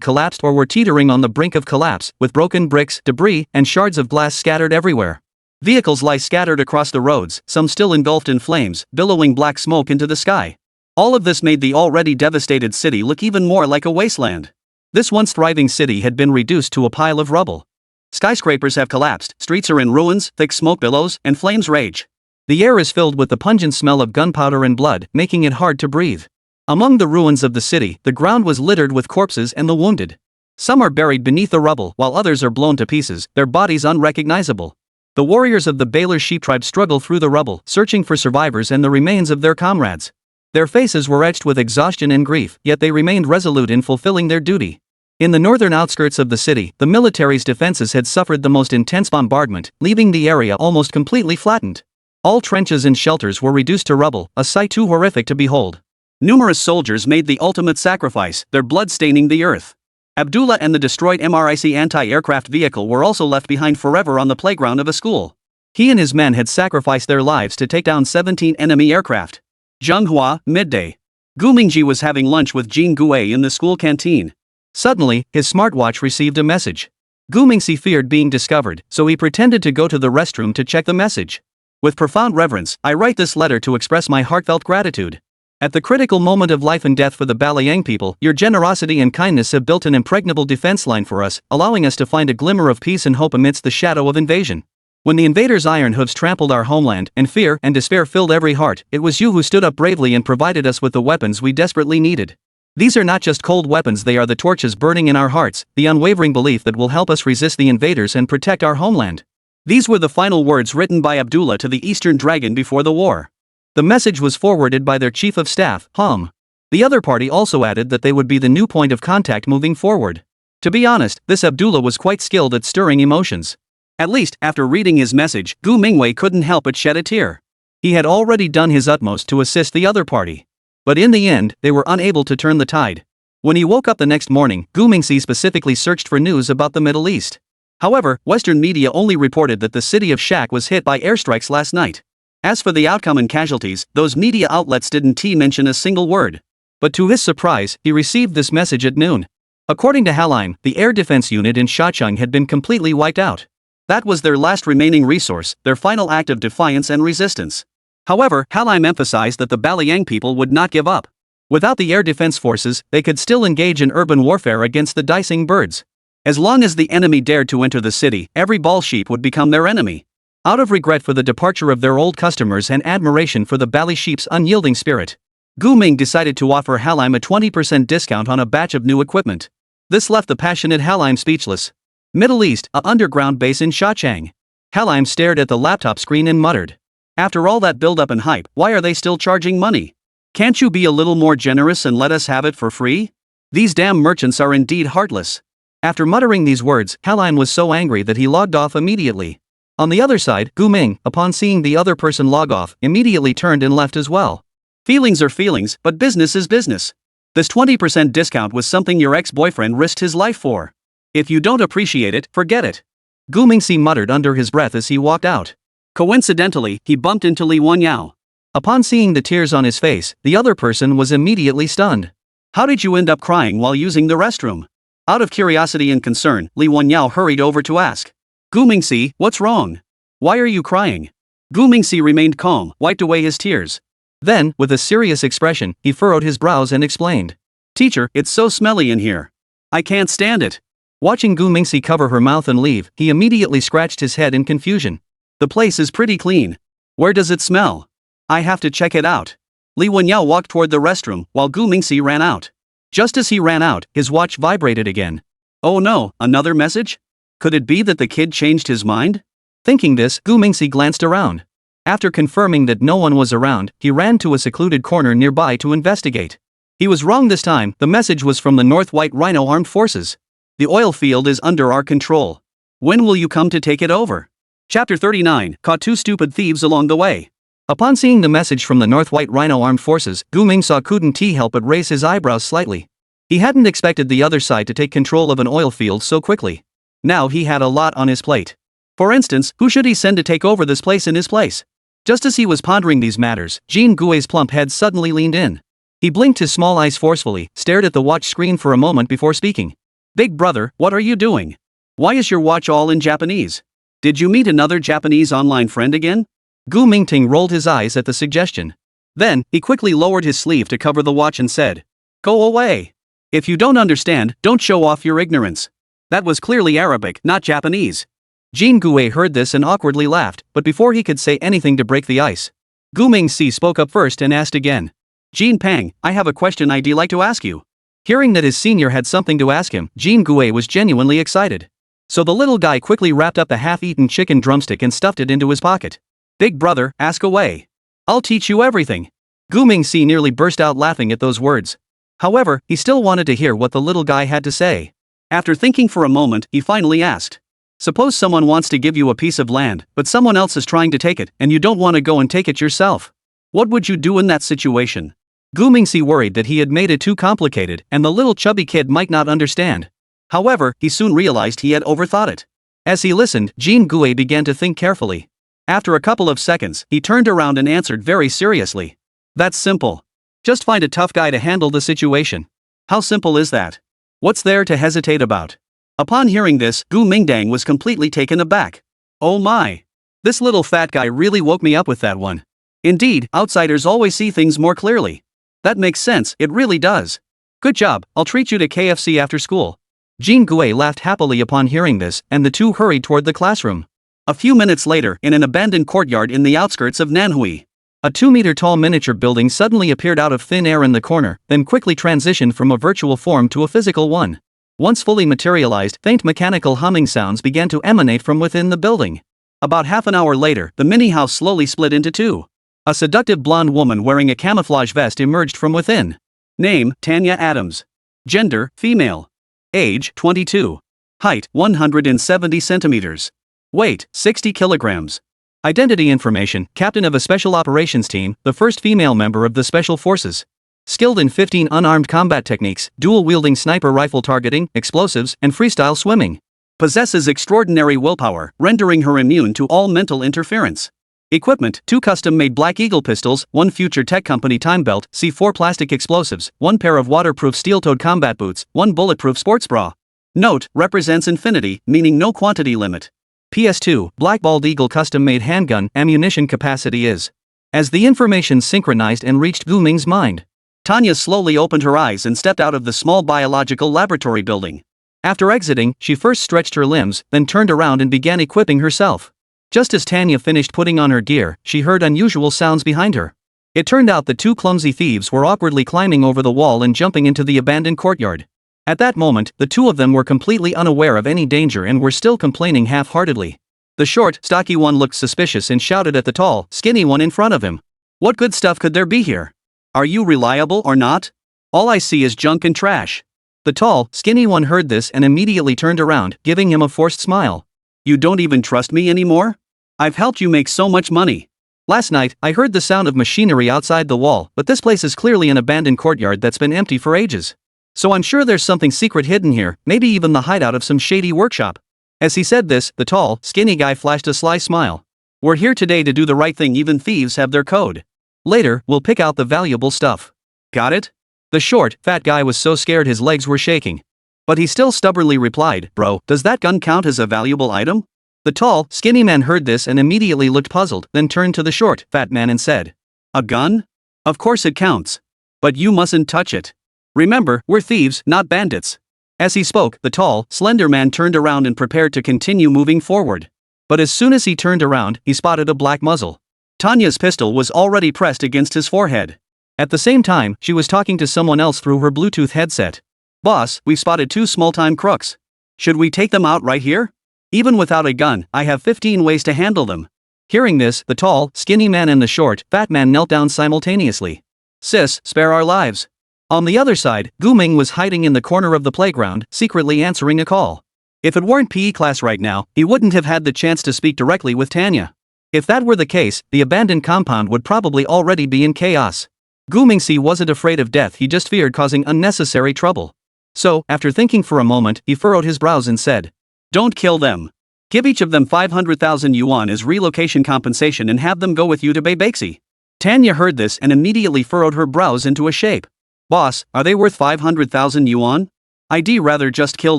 collapsed or were teetering on the brink of collapse, with broken bricks, debris, and shards of glass scattered everywhere. Vehicles lie scattered across the roads, some still engulfed in flames, billowing black smoke into the sky. All of this made the already devastated city look even more like a wasteland. This once thriving city had been reduced to a pile of rubble. Skyscrapers have collapsed, streets are in ruins, thick smoke billows, and flames rage. The air is filled with the pungent smell of gunpowder and blood, making it hard to breathe. Among the ruins of the city, the ground was littered with corpses and the wounded. Some are buried beneath the rubble, while others are blown to pieces, their bodies unrecognizable. The warriors of the Baylor sheep tribe struggle through the rubble, searching for survivors and the remains of their comrades. Their faces were etched with exhaustion and grief, yet they remained resolute in fulfilling their duty. In the northern outskirts of the city, the military's defenses had suffered the most intense bombardment, leaving the area almost completely flattened. All trenches and shelters were reduced to rubble, a sight too horrific to behold. Numerous soldiers made the ultimate sacrifice, their blood staining the earth. Abdullah and the destroyed MRIC anti-aircraft vehicle were also left behind forever on the playground of a school. He and his men had sacrificed their lives to take down 17 enemy aircraft. Zhenghua, midday. Gu Mingji was having lunch with Jin Gue in the school canteen. Suddenly, his smartwatch received a message. Gu Mingxi feared being discovered, so he pretended to go to the restroom to check the message. With profound reverence, I write this letter to express my heartfelt gratitude. At the critical moment of life and death for the Balayang people, your generosity and kindness have built an impregnable defense line for us, allowing us to find a glimmer of peace and hope amidst the shadow of invasion. When the invaders' iron hooves trampled our homeland, and fear and despair filled every heart, it was you who stood up bravely and provided us with the weapons we desperately needed. These are not just cold weapons, they are the torches burning in our hearts, the unwavering belief that will help us resist the invaders and protect our homeland. These were the final words written by Abdullah to the Eastern Dragon before the war. The message was forwarded by their chief of staff, Hum. The other party also added that they would be the new point of contact moving forward. To be honest, this Abdullah was quite skilled at stirring emotions. At least, after reading his message, Gu Mingwei couldn't help but shed a tear. He had already done his utmost to assist the other party. But in the end, they were unable to turn the tide. When he woke up the next morning, Gu Mingxi specifically searched for news about the Middle East. However, Western media only reported that the city of Shak was hit by airstrikes last night. As for the outcome and casualties, those media outlets didn't mention a single word. But to his surprise, he received this message at noon. According to Halheim, the air defense unit in Shacheng had been completely wiped out. That was their last remaining resource, their final act of defiance and resistance. However, Halheim emphasized that the Balayang people would not give up. Without the air defense forces, they could still engage in urban warfare against the dicing birds. As long as the enemy dared to enter the city, every ball sheep would become their enemy. Out of regret for the departure of their old customers and admiration for the Bali sheep's unyielding spirit, Gu Ming decided to offer Halheim a 20% discount on a batch of new equipment. This left the passionate Halheim speechless. Middle East, a underground base in Shacheng. Halheim stared at the laptop screen and muttered. After all that build-up and hype, why are they still charging money? Can't you be a little more generous and let us have it for free? These damn merchants are indeed heartless. After muttering these words, Halheim was so angry that he logged off immediately. On the other side, Gu Ming, upon seeing the other person log off, immediately turned and left as well. Feelings are feelings, but business is business. This 20% discount was something your ex-boyfriend risked his life for. If you don't appreciate it, forget it. Gu Mingxi muttered under his breath as he walked out. Coincidentally, he bumped into Li Wenyao. Upon seeing the tears on his face, the other person was immediately stunned. How did you end up crying while using the restroom? Out of curiosity and concern, Li Wenyao hurried over to ask. Gu Mingxi, what's wrong? Why are you crying? Gu Mingxi remained calm, wiped away his tears. Then, with a serious expression, he furrowed his brows and explained. Teacher, it's so smelly in here. I can't stand it. Watching Gu Mingxi cover her mouth and leave, he immediately scratched his head in confusion. The place is pretty clean. Where does it smell? I have to check it out. Li Wenyao walked toward the restroom, while Gu Mingxi ran out. Just as he ran out, his watch vibrated again. Oh no, another message? Could it be that the kid changed his mind? Thinking this, Gu Mingxi glanced around. After confirming that no one was around, he ran to a secluded corner nearby to investigate. He was wrong this time. The message was from the North White Rhino Armed Forces. The oil field is under our control. When will you come to take it over? Chapter 39, Caught two stupid thieves along the way. Upon seeing the message from the North White Rhino Armed Forces, Gu Mingsa couldn't help but raise his eyebrows slightly. He hadn't expected the other side to take control of an oil field so quickly. Now he had a lot on his plate. For instance, who should he send to take over this place in his place? Just as he was pondering these matters, Jean Gui's plump head suddenly leaned in. He blinked his small eyes forcefully, stared at the watch screen for a moment before speaking. Big brother, what are you doing? Why is your watch all in Japanese? Did you meet another Japanese online friend again? Gu Mingting rolled his eyes at the suggestion. Then, he quickly lowered his sleeve to cover the watch and said, "Go away. If you don't understand, don't show off your ignorance." That was clearly Arabic, not Japanese. Jean Gue heard this and awkwardly laughed, but before he could say anything to break the ice, Gu Mingsi spoke up first and asked again. "Jean Pang, I have a question I'd like to ask you." Hearing that his senior had something to ask him, Jean Gue was genuinely excited. So the little guy quickly wrapped up the half-eaten chicken drumstick and stuffed it into his pocket. "Big brother, ask away. I'll teach you everything." Gu Mingsi nearly burst out laughing at those words. However, he still wanted to hear what the little guy had to say. After thinking for a moment, he finally asked. "Suppose someone wants to give you a piece of land, but someone else is trying to take it, and you don't want to go and take it yourself. What would you do in that situation?" Gu Mingsi worried that he had made it too complicated, and the little chubby kid might not understand. However, he soon realized he had overthought it. As he listened, Jean Gue began to think carefully. After a couple of seconds, he turned around and answered very seriously. "That's simple. Just find a tough guy to handle the situation. How simple is that? What's there to hesitate about?" Upon hearing this, Gu Mingdang was completely taken aback. "Oh my! This little fat guy really woke me up with that one. Indeed, outsiders always see things more clearly. That makes sense, it really does. Good job, I'll treat you to KFC after school." Jean Gue laughed happily upon hearing this, and the two hurried toward the classroom. A few minutes later, in an abandoned courtyard in the outskirts of Nanhui, a 2-meter-tall miniature building suddenly appeared out of thin air in the corner, then quickly transitioned from a virtual form to a physical one. Once fully materialized, faint mechanical humming sounds began to emanate from within the building. About half an hour later, the mini-house slowly split into two. A seductive blonde woman wearing a camouflage vest emerged from within. Name, Tanya Adams. Gender, female. Age, 22. Height, 170 centimeters. Weight, 60 kilograms. Identity information, captain of a special operations team, the first female member of the Special Forces. Skilled in 15 unarmed combat techniques, dual-wielding sniper rifle targeting, explosives, and freestyle swimming. Possesses extraordinary willpower, rendering her immune to all mental interference. Equipment, 2 custom-made Black Eagle pistols, 1 Future Tech Company time belt, C4 plastic explosives, 1 pair of waterproof steel-toed combat boots, 1 bulletproof sports bra. Note, represents infinity, meaning no quantity limit. PS2, Black Bald Eagle custom-made handgun, ammunition capacity is. As the information synchronized and reached Gu Ming's mind, Tanya slowly opened her eyes and stepped out of the small biological laboratory building. After exiting, she first stretched her limbs, then turned around and began equipping herself. Just as Tanya finished putting on her gear, she heard unusual sounds behind her. It turned out the 2 clumsy thieves were awkwardly climbing over the wall and jumping into the abandoned courtyard. At that moment, the 2 of them were completely unaware of any danger and were still complaining half-heartedly. The short, stocky one looked suspicious and shouted at the tall, skinny one in front of him. "What good stuff could there be here? Are you reliable or not? All I see is junk and trash." The tall, skinny one heard this and immediately turned around, giving him a forced smile. "You don't even trust me anymore? I've helped you make so much money. Last night, I heard the sound of machinery outside the wall, but this place is clearly an abandoned courtyard that's been empty for ages. So I'm sure there's something secret hidden here, maybe even the hideout of some shady workshop." As he said this, the tall, skinny guy flashed a sly smile. "We're here today to do the right thing, even thieves have their code. Later, we'll pick out the valuable stuff. Got it?" The short, fat guy was so scared his legs were shaking. But he still stubbornly replied, "Bro, does that gun count as a valuable item?" The tall, skinny man heard this and immediately looked puzzled, then turned to the short, fat man and said, "A gun? Of course it counts. But you mustn't touch it. Remember, we're thieves, not bandits." As he spoke, the tall, slender man turned around and prepared to continue moving forward. But as soon as he turned around, he spotted a black muzzle. Tanya's pistol was already pressed against his forehead. At the same time, she was talking to someone else through her Bluetooth headset. "Boss, we've spotted 2 small-time crooks. Should we take them out right here? Even without a gun, I have 15 ways to handle them." Hearing this, the tall, skinny man and the short, fat man knelt down simultaneously. Sis, spare our lives. On the other side, Guming was hiding in the corner of the playground, secretly answering a call. If it weren't PE class right now, he wouldn't have had the chance to speak directly with Tanya. If that were the case, the abandoned compound would probably already be in chaos. Gumingsi wasn't afraid of death, he just feared causing unnecessary trouble. So, after thinking for a moment, he furrowed his brows and said, "Don't kill them. Give each of them 500,000 yuan as relocation compensation and have them go with you to Beibexi." Tanya heard this and immediately furrowed her brows into a shape. "Boss, are they worth 500,000 yuan? I'd rather just kill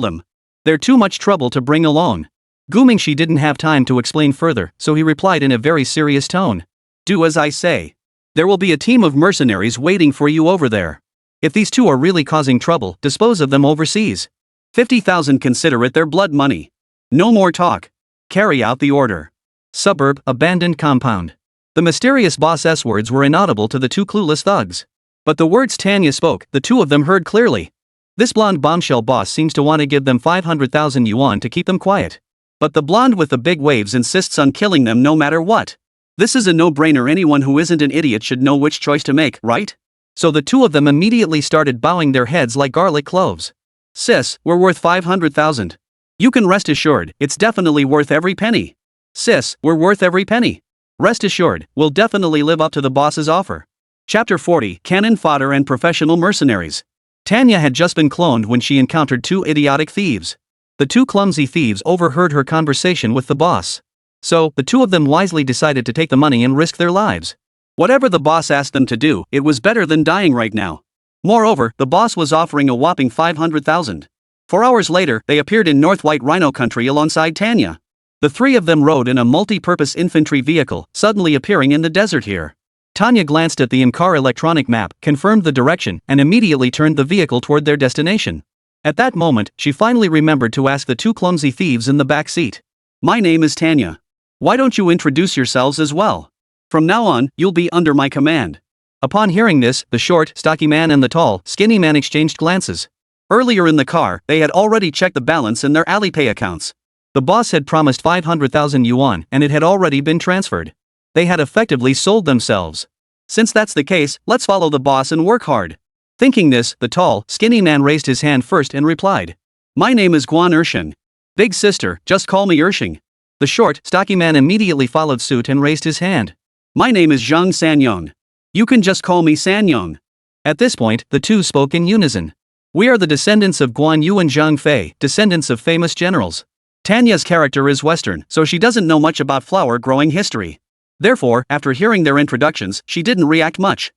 them. They're too much trouble to bring along." Gumingshi didn't have time to explain further, so he replied in a very serious tone. "Do as I say. There will be a team of mercenaries waiting for you over there. If these two are really causing trouble, dispose of them overseas. 50,000, consider it their blood money. No more talk. Carry out the order." Suburb, abandoned compound. The mysterious boss's words were inaudible to the two clueless thugs. But the words Tanya spoke, the two of them heard clearly. This blonde bombshell boss seems to want to give them 500,000 yuan to keep them quiet. But the blonde with the big waves insists on killing them no matter what. This is a no-brainer, anyone who isn't an idiot should know which choice to make, right? So the two of them immediately started bowing their heads like garlic cloves. "Sis, we're worth 500,000. You can rest assured, it's definitely worth every penny. Sis, we're worth every penny. Rest assured, we'll definitely live up to the boss's offer." Chapter 40, Cannon Fodder and Professional Mercenaries. Tanya had just been cloned when she encountered two idiotic thieves. The two clumsy thieves overheard her conversation with the boss. So, the two of them wisely decided to take the money and risk their lives. Whatever the boss asked them to do, it was better than dying right now. Moreover, the boss was offering a whopping 500,000. 4 hours later, they appeared in North White Rhino country alongside Tanya. The three of them rode in a multi-purpose infantry vehicle, suddenly appearing in the desert here. Tanya glanced at the in-car electronic map, confirmed the direction, and immediately turned the vehicle toward their destination. At that moment, she finally remembered to ask the two clumsy thieves in the back seat. "My name is Tanya. Why don't you introduce yourselves as well? From now on, you'll be under my command." Upon hearing this, the short, stocky man and the tall, skinny man exchanged glances. Earlier in the car, they had already checked the balance in their Alipay accounts. The boss had promised 500,000 yuan and it had already been transferred. They had effectively sold themselves. Since that's the case, let's follow the boss and work hard. Thinking this, the tall, skinny man raised his hand first and replied, "My name is Guan Ershing. Big sister, just call me Ershing." The short, stocky man immediately followed suit and raised his hand. "My name is Zhang Sanyong. You can just call me Sanyong." At this point, the two spoke in unison. "We are the descendants of Guan Yu and Zhang Fei, descendants of famous generals." Tanya's character is Western, so she doesn't know much about flower growing history. Therefore, after hearing their introductions, she didn't react much.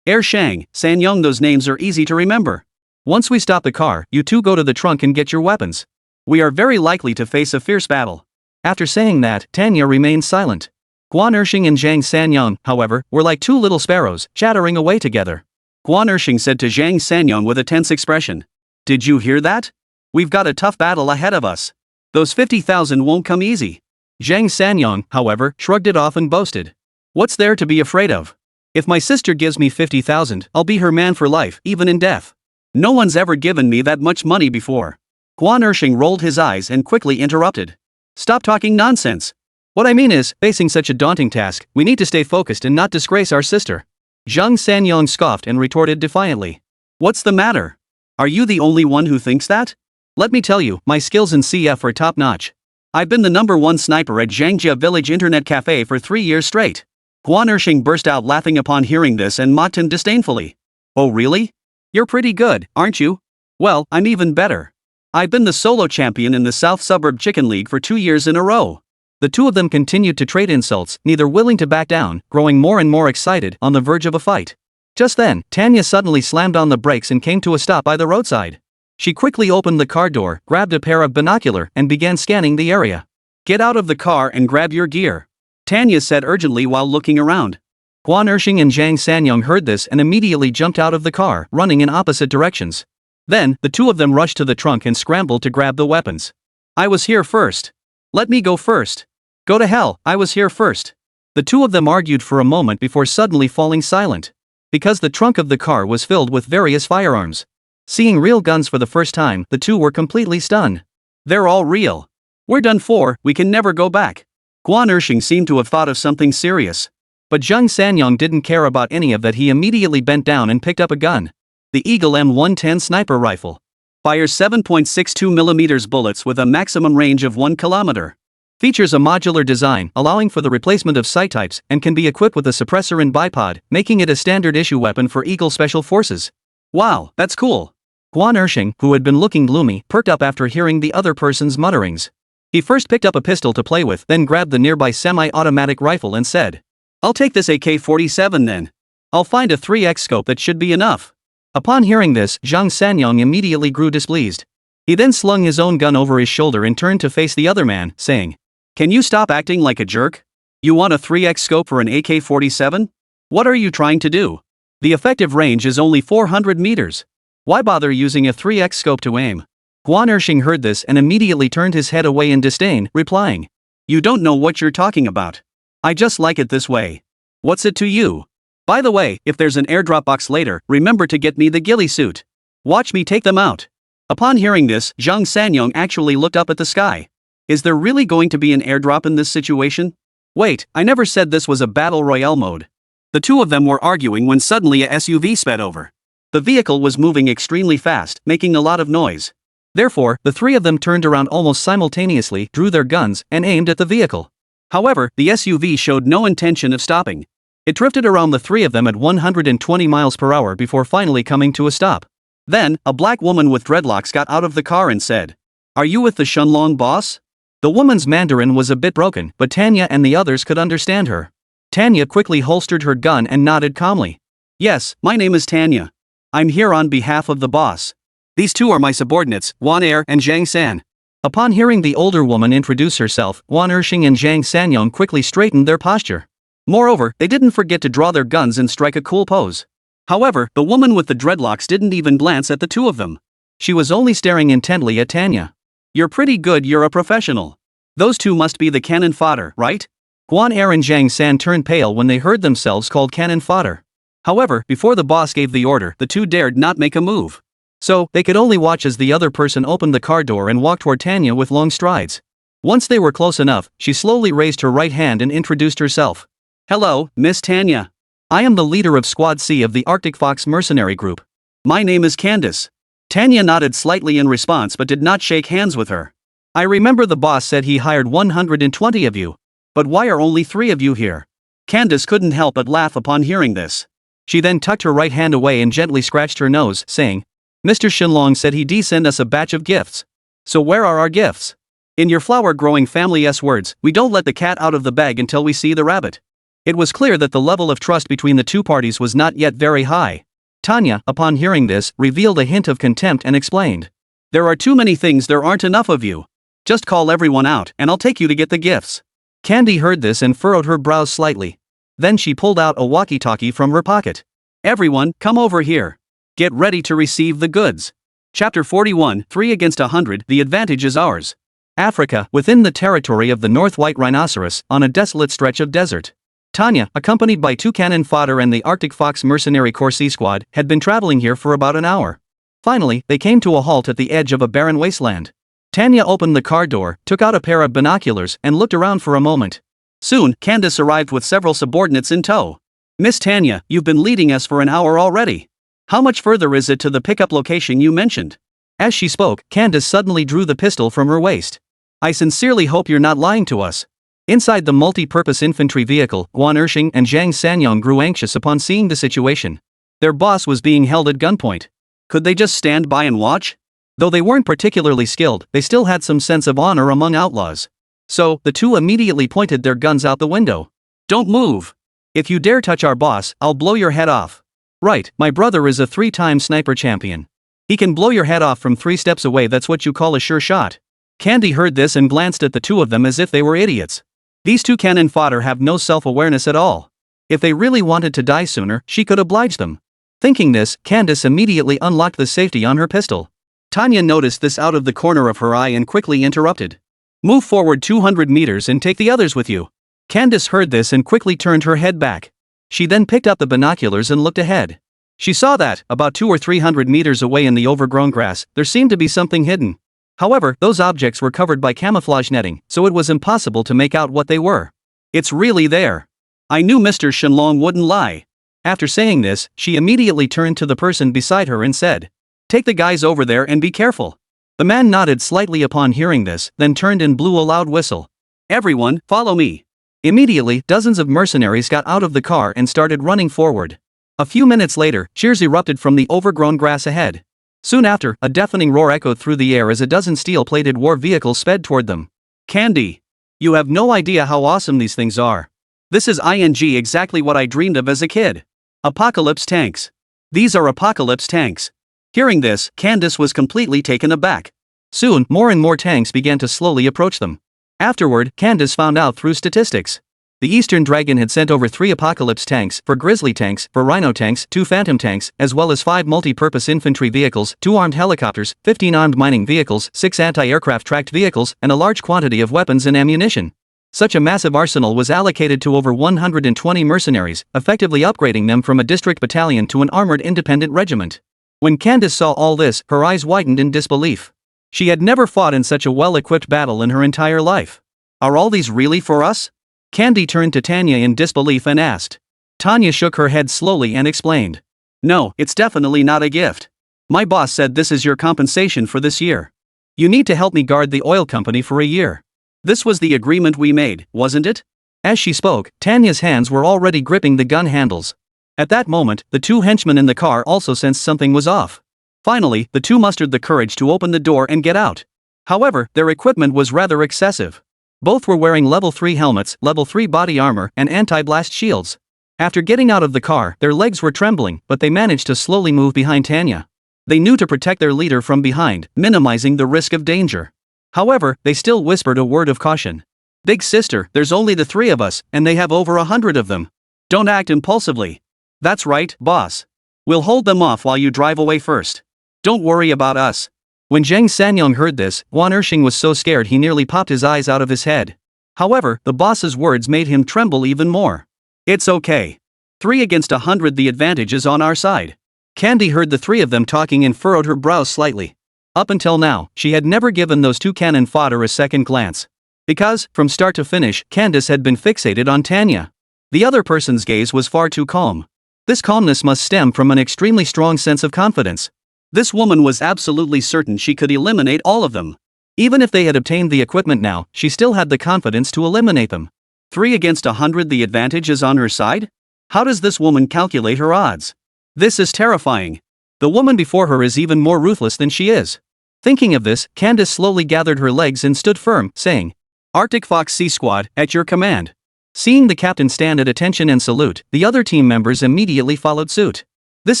Shang, Sanyong, those names are easy to remember. Once we stop the car, you two go to the trunk and get your weapons. We are very likely to face a fierce battle. After saying that, Tanya remained silent. Guan Ershing and Zhang Sanyong, however, were like two little sparrows, chattering away together. Guan Ershing said to Zhang Sanyong with a tense expression, "Did you hear that? We've got a tough battle ahead of us. Those 50,000 won't come easy." Zhang Sanyong, however, shrugged it off and boasted, "What's there to be afraid of? If my sister gives me 50,000, I'll be her man for life, even in death. No one's ever given me that much money before." Guan Ershing rolled his eyes and quickly interrupted. "Stop talking nonsense. What I mean is, facing such a daunting task, we need to stay focused and not disgrace our sister." Zhang Sanyong scoffed and retorted defiantly, "What's the matter? Are you the only one who thinks that? Let me tell you, my skills in CF are top-notch. I've been the #1 sniper at Zhangjia Village Internet Cafe for 3 years straight." Guan Ershing burst out laughing upon hearing this and mocked him disdainfully. "Oh really? You're pretty good, aren't you? Well, I'm even better. I've been the solo champion in the South Suburb Chicken League for 2 years in a row." The two of them continued to trade insults, neither willing to back down, growing more and more excited, on the verge of a fight. Just then, Tanya suddenly slammed on the brakes and came to a stop by the roadside. She quickly opened the car door, grabbed a pair of binoculars, and began scanning the area. "Get out of the car and grab your gear," Tanya said urgently while looking around. Guan Ershing and Zhang Sanyong heard this and immediately jumped out of the car, running in opposite directions. Then, the two of them rushed to the trunk and scrambled to grab the weapons. "I was here first. Let me go first. Go to hell, I was here first." The two of them argued for a moment before suddenly falling silent. Because the trunk of the car was filled with various firearms. Seeing real guns for the first time, the two were completely stunned. "They're all real. We're done for, we can never go back." Guan Ershing seemed to have thought of something serious. But Zhang Sanyong didn't care about any of that. He immediately bent down and picked up a gun. The Eagle M110 sniper rifle. Fires 7.62mm bullets with a maximum range of 1 kilometer. Features a modular design allowing for the replacement of sight types and can be equipped with a suppressor and bipod, making it a standard issue weapon for Eagle Special Forces. Wow, that's cool. Guan Ershing, who had been looking gloomy, perked up after hearing the other person's mutterings. He first picked up a pistol to play with, then grabbed the nearby semi-automatic rifle and said, "I'll take this AK-47 then. I'll find a 3x scope, that should be enough." Upon hearing this, Zhang Sanyong immediately grew displeased. He then slung his own gun over his shoulder and turned to face the other man, saying, "Can you stop acting like a jerk? You want a 3x scope for an AK-47? What are you trying to do? The effective range is only 400 meters. Why bother using a 3x scope to aim?" Guan Ershing heard this and immediately turned his head away in disdain, replying, "You don't know what you're talking about. I just like it this way. What's it to you? By the way, if there's an airdrop box later, remember to get me the ghillie suit. Watch me take them out." Upon hearing this, Zhang Sanyong actually looked up at the sky. Is there really going to be an airdrop in this situation? Wait, I never said this was a battle royale mode. The two of them were arguing when suddenly a SUV sped over. The vehicle was moving extremely fast, making a lot of noise. Therefore, the three of them turned around almost simultaneously, drew their guns, and aimed at the vehicle. However, the SUV showed no intention of stopping. It drifted around the three of them at 120 miles per hour before finally coming to a stop. Then, a black woman with dreadlocks got out of the car and said, "Are you with the Shenlong boss?" The woman's Mandarin was a bit broken, but Tanya and the others could understand her. Tanya quickly holstered her gun and nodded calmly. "Yes, my name is Tanya. I'm here on behalf of the boss. These two are my subordinates, Wan Er and Zhang San." Upon hearing the older woman introduce herself, Guan Ershing and Zhang Sanyong quickly straightened their posture. Moreover, they didn't forget to draw their guns and strike a cool pose. However, the woman with the dreadlocks didn't even glance at the two of them. She was only staring intently at Tanya. "You're pretty good, you're a professional. Those two must be the cannon fodder, right?" Guan Er and Zhang San turned pale when they heard themselves called cannon fodder. However, before the boss gave the order, the two dared not make a move. So, they could only watch as the other person opened the car door and walked toward Tanya with long strides. Once they were close enough, she slowly raised her right hand and introduced herself. "Hello, Miss Tanya. I am the leader of Squad C of the Arctic Fox mercenary group. My name is Candace." Tanya nodded slightly in response but did not shake hands with her. "I remember the boss said he hired 120 of you. But why are only 3 of you here?" Candace couldn't help but laugh upon hearing this. She then tucked her right hand away and gently scratched her nose, saying, "Mr. Shenlong said he'd send us a batch of gifts. So where are our gifts? In your flower-growing family's words, we don't let the cat out of the bag until we see the rabbit." It was clear that the level of trust between the two parties was not yet very high. Tanya, upon hearing this, revealed a hint of contempt and explained, "There are too many things, there aren't enough of you. Just call everyone out and I'll take you to get the gifts." Candy heard this and furrowed her brows slightly. Then she pulled out a walkie-talkie from her pocket. "Everyone, come over here. Get ready to receive the goods." Chapter 41, 3 against 100, the advantage is ours. Africa, within the territory of the North White Rhinoceros, on a desolate stretch of desert. Tanya, accompanied by 2 cannon fodder and the Arctic Fox mercenary Corsi squad, had been traveling here for about an hour. Finally, they came to a halt at the edge of a barren wasteland. Tanya opened the car door, took out a pair of binoculars, and looked around for a moment. Soon, Candace arrived with several subordinates in tow. "Miss Tanya, you've been leading us for an hour already. How much further is it to the pickup location you mentioned?" As she spoke, Candace suddenly drew the pistol from her waist. "I sincerely hope you're not lying to us." Inside the multi-purpose infantry vehicle, Guan Ershing and Zhang Sanyong grew anxious upon seeing the situation. Their boss was being held at gunpoint. Could they just stand by and watch? Though they weren't particularly skilled, they still had some sense of honor among outlaws. So, the two immediately pointed their guns out the window. "Don't move. If you dare touch our boss, I'll blow your head off." "Right, my brother is a 3-time sniper champion. He can blow your head off from 3 steps away, that's what you call a sure shot." Candy heard this and glanced at the two of them as if they were idiots. These 2 cannon fodder have no self-awareness at all. If they really wanted to die sooner, she could oblige them. Thinking this, Candace immediately unlocked the safety on her pistol. Tanya noticed this out of the corner of her eye and quickly interrupted. "Move forward 200 meters and take the others with you." Candace heard this and quickly turned her head back. She then picked up the binoculars and looked ahead. She saw that, about 200 or 300 meters away in the overgrown grass, there seemed to be something hidden. However, those objects were covered by camouflage netting, so it was impossible to make out what they were. It's really there. I knew Mr. Shenlong wouldn't lie. After saying this, she immediately turned to the person beside her and said, "Take the guys over there and be careful." The man nodded slightly upon hearing this, then turned and blew a loud whistle. "Everyone, follow me." Immediately, dozens of mercenaries got out of the car and started running forward. A few minutes later, cheers erupted from the overgrown grass ahead. Soon after, a deafening roar echoed through the air as a dozen steel-plated war vehicles sped toward them. Candy. You have no idea how awesome these things are. This is exactly what I dreamed of as a kid. Apocalypse tanks. These are apocalypse tanks. Hearing this, Candace was completely taken aback. Soon, more and more tanks began to slowly approach them. Afterward, Candace found out through statistics. The Eastern Dragon had sent over 3 Apocalypse tanks, 4 Grizzly tanks, 4 Rhino tanks, 2 Phantom tanks, as well as 5 multi-purpose infantry vehicles, 2 armed helicopters, 15 armed mining vehicles, 6 anti-aircraft tracked vehicles, and a large quantity of weapons and ammunition. Such a massive arsenal was allocated to over 120 mercenaries, effectively upgrading them from a district battalion to an armored independent regiment. When Candace saw all this, her eyes widened in disbelief. She had never fought in such a well-equipped battle in her entire life. Are all these really for us? Candy turned to Tanya in disbelief and asked. Tanya shook her head slowly and explained. No, it's definitely not a gift. My boss said this is your compensation for this year. You need to help me guard the oil company for a year. This was the agreement we made, wasn't it? As she spoke, Tanya's hands were already gripping the gun handles. At that moment, the 2 henchmen in the car also sensed something was off. Finally, the 2 mustered the courage to open the door and get out. However, their equipment was rather excessive. Both were wearing level 3 helmets, level 3 body armor, and anti-blast shields. After getting out of the car, their legs were trembling, but they managed to slowly move behind Tanya. They knew to protect their leader from behind, minimizing the risk of danger. However, they still whispered a word of caution. Big sister, there's only the 3 of us, and they have over 100 of them. Don't act impulsively. That's right, boss. We'll hold them off while you drive away first. Don't worry about us. When Zheng Sanyong heard this, Guan Ershing was so scared he nearly popped his eyes out of his head. However, the boss's words made him tremble even more. It's okay. 3 against 100, the advantage is on our side. Candy heard the 3 of them talking and furrowed her brows slightly. Up until now, she had never given those 2 cannon fodder a second glance. Because, from start to finish, Candace had been fixated on Tanya. The other person's gaze was far too calm. This calmness must stem from an extremely strong sense of confidence. This woman was absolutely certain she could eliminate all of them. Even if they had obtained the equipment now, she still had the confidence to eliminate them. 3 against 100, the advantage is on her side? How does this woman calculate her odds? This is terrifying. The woman before her is even more ruthless than she is. Thinking of this, Candace slowly gathered her legs and stood firm, saying, Arctic Fox Sea Squad, at your command. Seeing the captain stand at attention and salute, the other team members immediately followed suit. This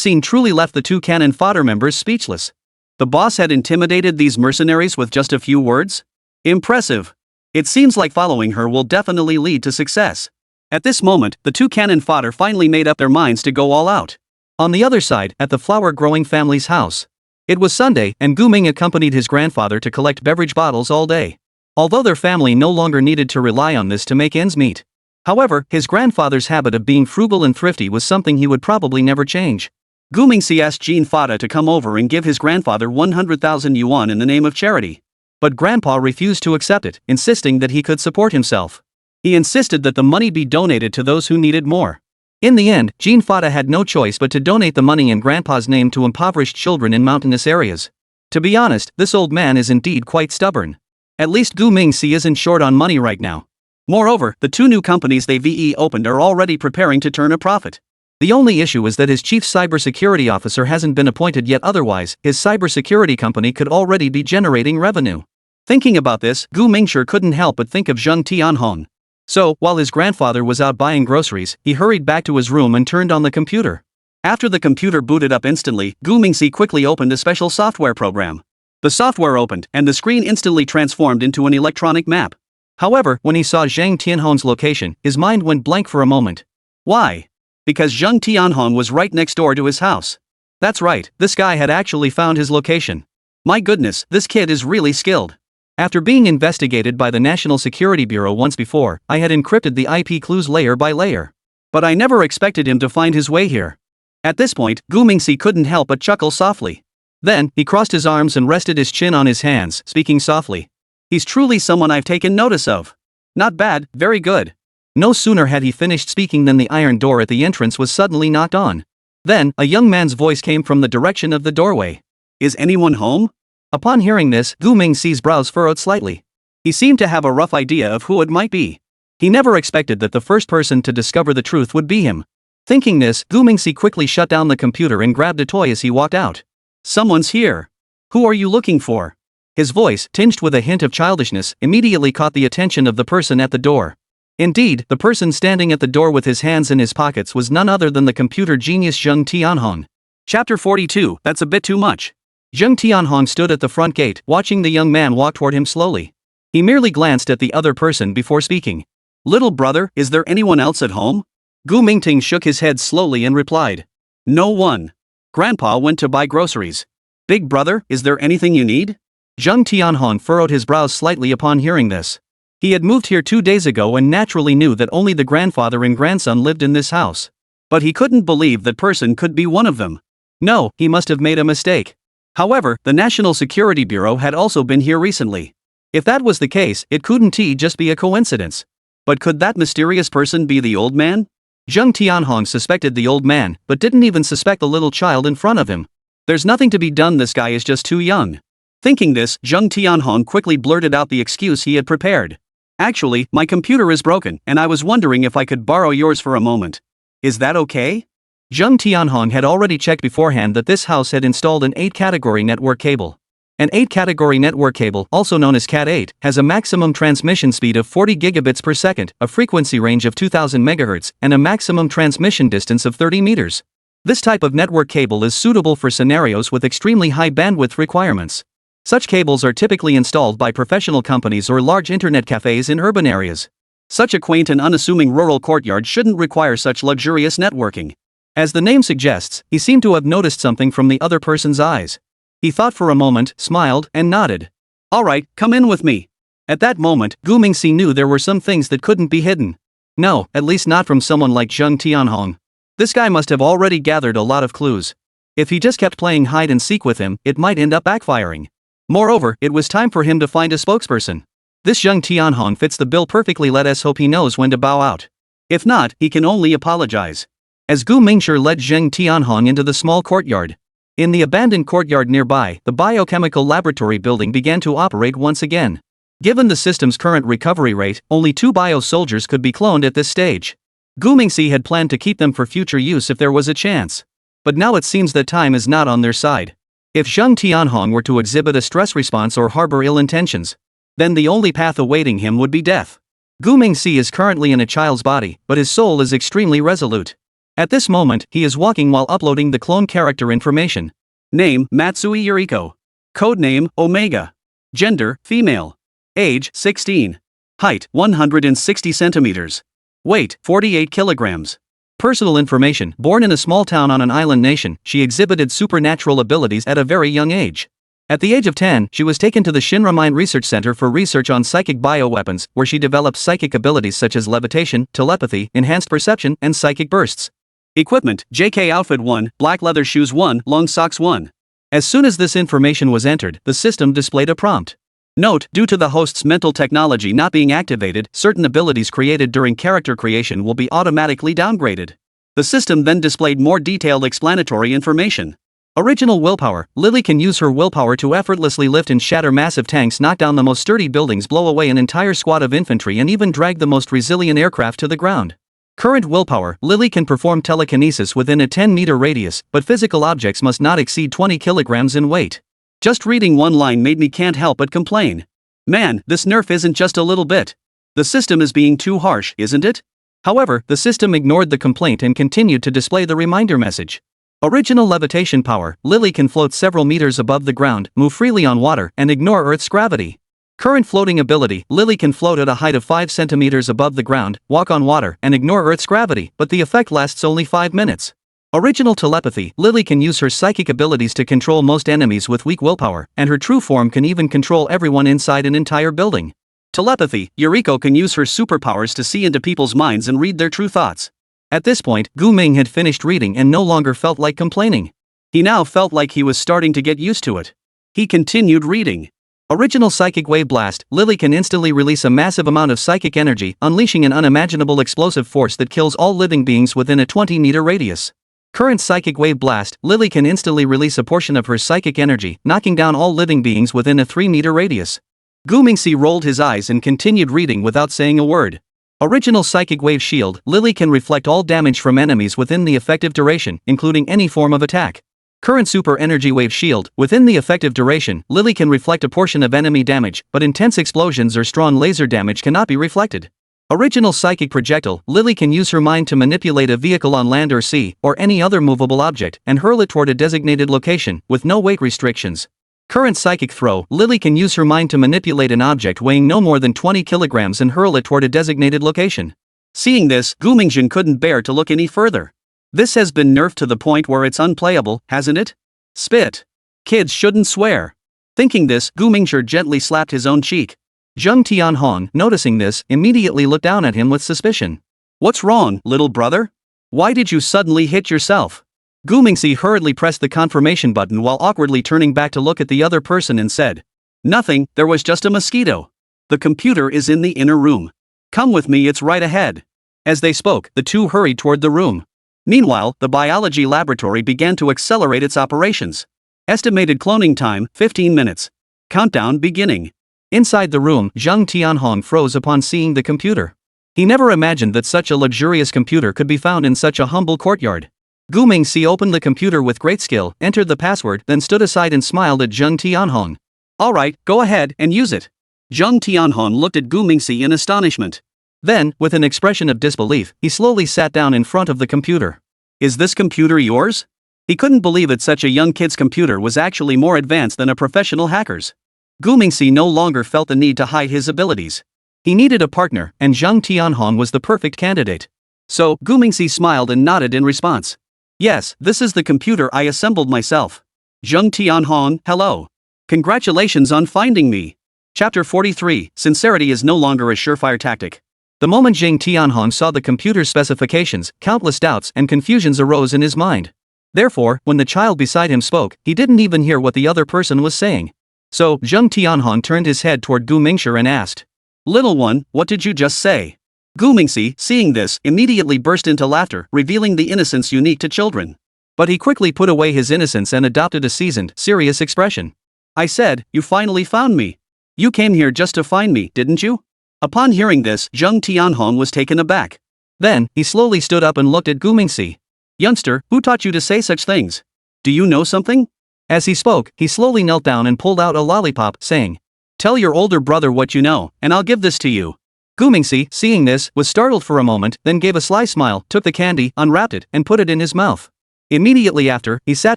scene truly left the 2 cannon fodder members speechless. The boss had intimidated these mercenaries with just a few words? Impressive. It seems like following her will definitely lead to success. At this moment, the 2 cannon fodder finally made up their minds to go all out. On the other side, at the flower-growing family's house. It was Sunday, and Gu Ming accompanied his grandfather to collect beverage bottles all day. Although their family no longer needed to rely on this to make ends meet. However, his grandfather's habit of being frugal and thrifty was something he would probably never change. Gu Mingxi asked Jean Fada to come over and give his grandfather 100,000 yuan in the name of charity. But Grandpa refused to accept it, insisting that he could support himself. He insisted that the money be donated to those who needed more. In the end, Jean Fada had no choice but to donate the money in Grandpa's name to impoverished children in mountainous areas. To be honest, this old man is indeed quite stubborn. At least Gu Mingxi isn't short on money right now. Moreover, the 2 new companies they've opened are already preparing to turn a profit. The only issue is that his chief cybersecurity officer hasn't been appointed yet, otherwise, his cybersecurity company could already be generating revenue. Thinking about this, Gu Mingxi couldn't help but think of Zheng Tianhong. So, while his grandfather was out buying groceries, he hurried back to his room and turned on the computer. After the computer booted up instantly, Gu Mingxi quickly opened a special software program. The software opened, and the screen instantly transformed into an electronic map. However, when he saw Zhang Tianhong's location, his mind went blank for a moment. Why? Because Zheng Tianhong was right next door to his house. That's right, this guy had actually found his location. My goodness, this kid is really skilled. After being investigated by the National Security Bureau once before, I had encrypted the IP clues layer by layer. But I never expected him to find his way here. At this point, Gu Mingxi couldn't help but chuckle softly. Then, he crossed his arms and rested his chin on his hands, speaking softly. He's truly someone I've taken notice of. Not bad, very good. No sooner had he finished speaking than the iron door at the entrance was suddenly knocked on. Then, a young man's voice came from the direction of the doorway. Is anyone home? Upon hearing this, Gu Mingxi's brows furrowed slightly. He seemed to have a rough idea of who it might be. He never expected that the first person to discover the truth would be him. Thinking this, Gu Mingxi quickly shut down the computer and grabbed a toy as he walked out. Someone's here. Who are you looking for? His voice, tinged with a hint of childishness, immediately caught the attention of the person at the door. Indeed, the person standing at the door with his hands in his pockets was none other than the computer genius Zheng Tianhong. Chapter 42, That's a bit too much. Zheng Tianhong stood at the front gate, watching the young man walk toward him slowly. He merely glanced at the other person before speaking. Little brother, is there anyone else at home? Gu Mingting shook his head slowly and replied. No one. Grandpa went to buy groceries. Big brother, is there anything you need? Zheng Tianhong furrowed his brows slightly upon hearing this. He had moved here 2 days ago and naturally knew that only the grandfather and grandson lived in this house. But he couldn't believe that person could be one of them. No, he must have made a mistake. However, the National Security Bureau had also been here recently. If that was the case, it couldn't just be a coincidence. But could that mysterious person be the old man? Zheng Tianhong suspected the old man, but didn't even suspect the little child in front of him. There's nothing to be done, this guy is just too young. Thinking this, Zheng Tianhong quickly blurted out the excuse he had prepared. Actually, my computer is broken, and I was wondering if I could borrow yours for a moment. Is that okay? Zheng Tianhong had already checked beforehand that this house had installed an 8-category network cable. An 8-category network cable, also known as Cat8, has a maximum transmission speed of 40 gigabits per second, a frequency range of 2000 MHz, and a maximum transmission distance of 30 meters. This type of network cable is suitable for scenarios with extremely high bandwidth requirements. Such cables are typically installed by professional companies or large internet cafes in urban areas. Such a quaint and unassuming rural courtyard shouldn't require such luxurious networking. As the name suggests, he seemed to have noticed something from the other person's eyes. He thought for a moment, smiled, and nodded. Alright, come in with me. At that moment, Gu Mingxi knew there were some things that couldn't be hidden. No, at least not from someone like Zheng Tianhong. This guy must have already gathered a lot of clues. If he just kept playing hide and seek with him, it might end up backfiring. Moreover, it was time for him to find a spokesperson. This Zheng Tianhong fits the bill perfectly. Let's hope he knows when to bow out. If not, he can only apologize. As Gu Mingshi led Zheng Tianhong into the small courtyard. In the abandoned courtyard nearby, the biochemical laboratory building began to operate once again. Given the system's current recovery rate, only 2 bio-soldiers could be cloned at this stage. Gu Mingxi had planned to keep them for future use if there was a chance. But now it seems that time is not on their side. If Zheng Tianhong were to exhibit a stress response or harbor ill intentions, then the only path awaiting him would be death. Gu Mingxi is currently in a child's body, but his soul is extremely resolute. At this moment, he is walking while uploading the clone character information. Name, Matsui Yuriko. Codename, Omega. Gender, female. Age, 16. Height, 160 centimeters. Weight, 48 kilograms. Personal information, born in a small town on an island nation, she exhibited supernatural abilities at a very young age. At the age of 10, she was taken to the Shinra Mine Research Center for research on psychic bioweapons, where she developed psychic abilities such as levitation, telepathy, enhanced perception, and psychic bursts. Equipment, JK Outfit 1, Black Leather Shoes 1, Long Socks 1. As soon as this information was entered, the system displayed a prompt. Note, due to the host's mental technology not being activated, certain abilities created during character creation will be automatically downgraded. The system then displayed more detailed explanatory information. Original willpower, Lily can use her willpower to effortlessly lift and shatter massive tanks, knock down the most sturdy buildings, blow away an entire squad of infantry, and even drag the most resilient aircraft to the ground. Current willpower, Lily can perform telekinesis within a 10-meter radius, but physical objects must not exceed 20 kilograms in weight. Just reading one line made me can't help but complain. Man, this nerf isn't just a little bit. The system is being too harsh, isn't it? However, the system ignored the complaint and continued to display the reminder message. Original levitation power, Lily can float several meters above the ground, move freely on water, and ignore Earth's gravity. Current floating ability, Lily can float at a height of 5 centimeters above the ground, walk on water, and ignore Earth's gravity, but the effect lasts only 5 minutes. Original telepathy, Lily can use her psychic abilities to control most enemies with weak willpower, and her true form can even control everyone inside an entire building. Telepathy, Yuriko can use her superpowers to see into people's minds and read their true thoughts. At this point, Gu Ming had finished reading and no longer felt like complaining. He now felt like he was starting to get used to it. He continued reading. Original Psychic Wave Blast. Lily can instantly release a massive amount of psychic energy, unleashing an unimaginable explosive force that kills all living beings within a 20-meter radius. Current Psychic Wave Blast. Lily can instantly release a portion of her psychic energy, knocking down all living beings within a 3-meter radius. Gu Mingxi rolled his eyes and continued reading without saying a word. Original Psychic Wave Shield. Lily can reflect all damage from enemies within the effective duration, including any form of attack. Current Super Energy Wave Shield. Within the effective duration, Lily can reflect a portion of enemy damage, but intense explosions or strong laser damage cannot be reflected. Original Psychic Projectile. Lily can use her mind to manipulate a vehicle on land or sea, or any other movable object, and hurl it toward a designated location, with no weight restrictions. Current Psychic Throw. Lily can use her mind to manipulate an object weighing no more than 20 kilograms and hurl it toward a designated location. Seeing this, Gu Mingxi couldn't bear to look any further. This has been nerfed to the point where it's unplayable, hasn't it? Spit. Kids shouldn't swear. Thinking this, Gu Mingxi gently slapped his own cheek. Zheng Tianhong, noticing this, immediately looked down at him with suspicion. What's wrong, little brother? Why did you suddenly hit yourself? Gu Mingxi hurriedly pressed the confirmation button while awkwardly turning back to look at the other person and said, Nothing, there was just a mosquito. The computer is in the inner room. Come with me, it's right ahead. As they spoke, the two hurried toward the room. Meanwhile, the biology laboratory began to accelerate its operations. Estimated cloning time, 15 minutes. Countdown beginning. Inside the room, Zheng Tianhong froze upon seeing the computer. He never imagined that such a luxurious computer could be found in such a humble courtyard. Gu Mingxi opened the computer with great skill, entered the password, then stood aside and smiled at Zheng Tianhong. Alright, go ahead and use it. Zheng Tianhong looked at Gu Mingxi in astonishment. Then, with an expression of disbelief, he slowly sat down in front of the computer. Is this computer yours? He couldn't believe that such a young kid's computer was actually more advanced than a professional hacker's. Gu Mingxi no longer felt the need to hide his abilities. He needed a partner, and Zheng Tianhong was the perfect candidate. So, Gu Mingxi smiled and nodded in response. Yes, this is the computer I assembled myself. Zheng Tianhong, hello. Congratulations on finding me. Chapter 43, Sincerity is no longer a surefire tactic. The moment Zheng Tianhong saw the computer's specifications, countless doubts and confusions arose in his mind. Therefore, when the child beside him spoke, he didn't even hear what the other person was saying. So, Zheng Tianhong turned his head toward Gu Mingxi and asked, Little one, what did you just say? Gu Mingxi, seeing this, immediately burst into laughter, revealing the innocence unique to children. But he quickly put away his innocence and adopted a seasoned, serious expression. I said, you finally found me. You came here just to find me, didn't you? Upon hearing this, Zheng Tianhong was taken aback. Then, he slowly stood up and looked at Gu Mingxi. Youngster, who taught you to say such things? Do you know something? As he spoke, he slowly knelt down and pulled out a lollipop, saying, Tell your older brother what you know, and I'll give this to you. Gu Mingxi, seeing this, was startled for a moment, then gave a sly smile, took the candy, unwrapped it, and put it in his mouth. Immediately after, he sat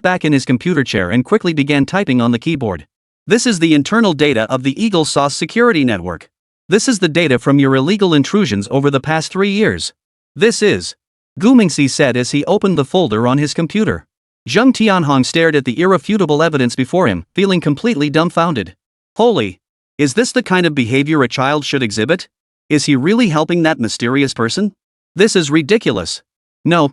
back in his computer chair and quickly began typing on the keyboard. This is the internal data of the Eagle Sauce security network. This is the data from your illegal intrusions over the past 3 years. This is. Gu Mingxi said as he opened the folder on his computer. Zheng Tianhong stared at the irrefutable evidence before him, feeling completely dumbfounded. Holy! Is this the kind of behavior a child should exhibit? Is he really helping that mysterious person? This is ridiculous. No,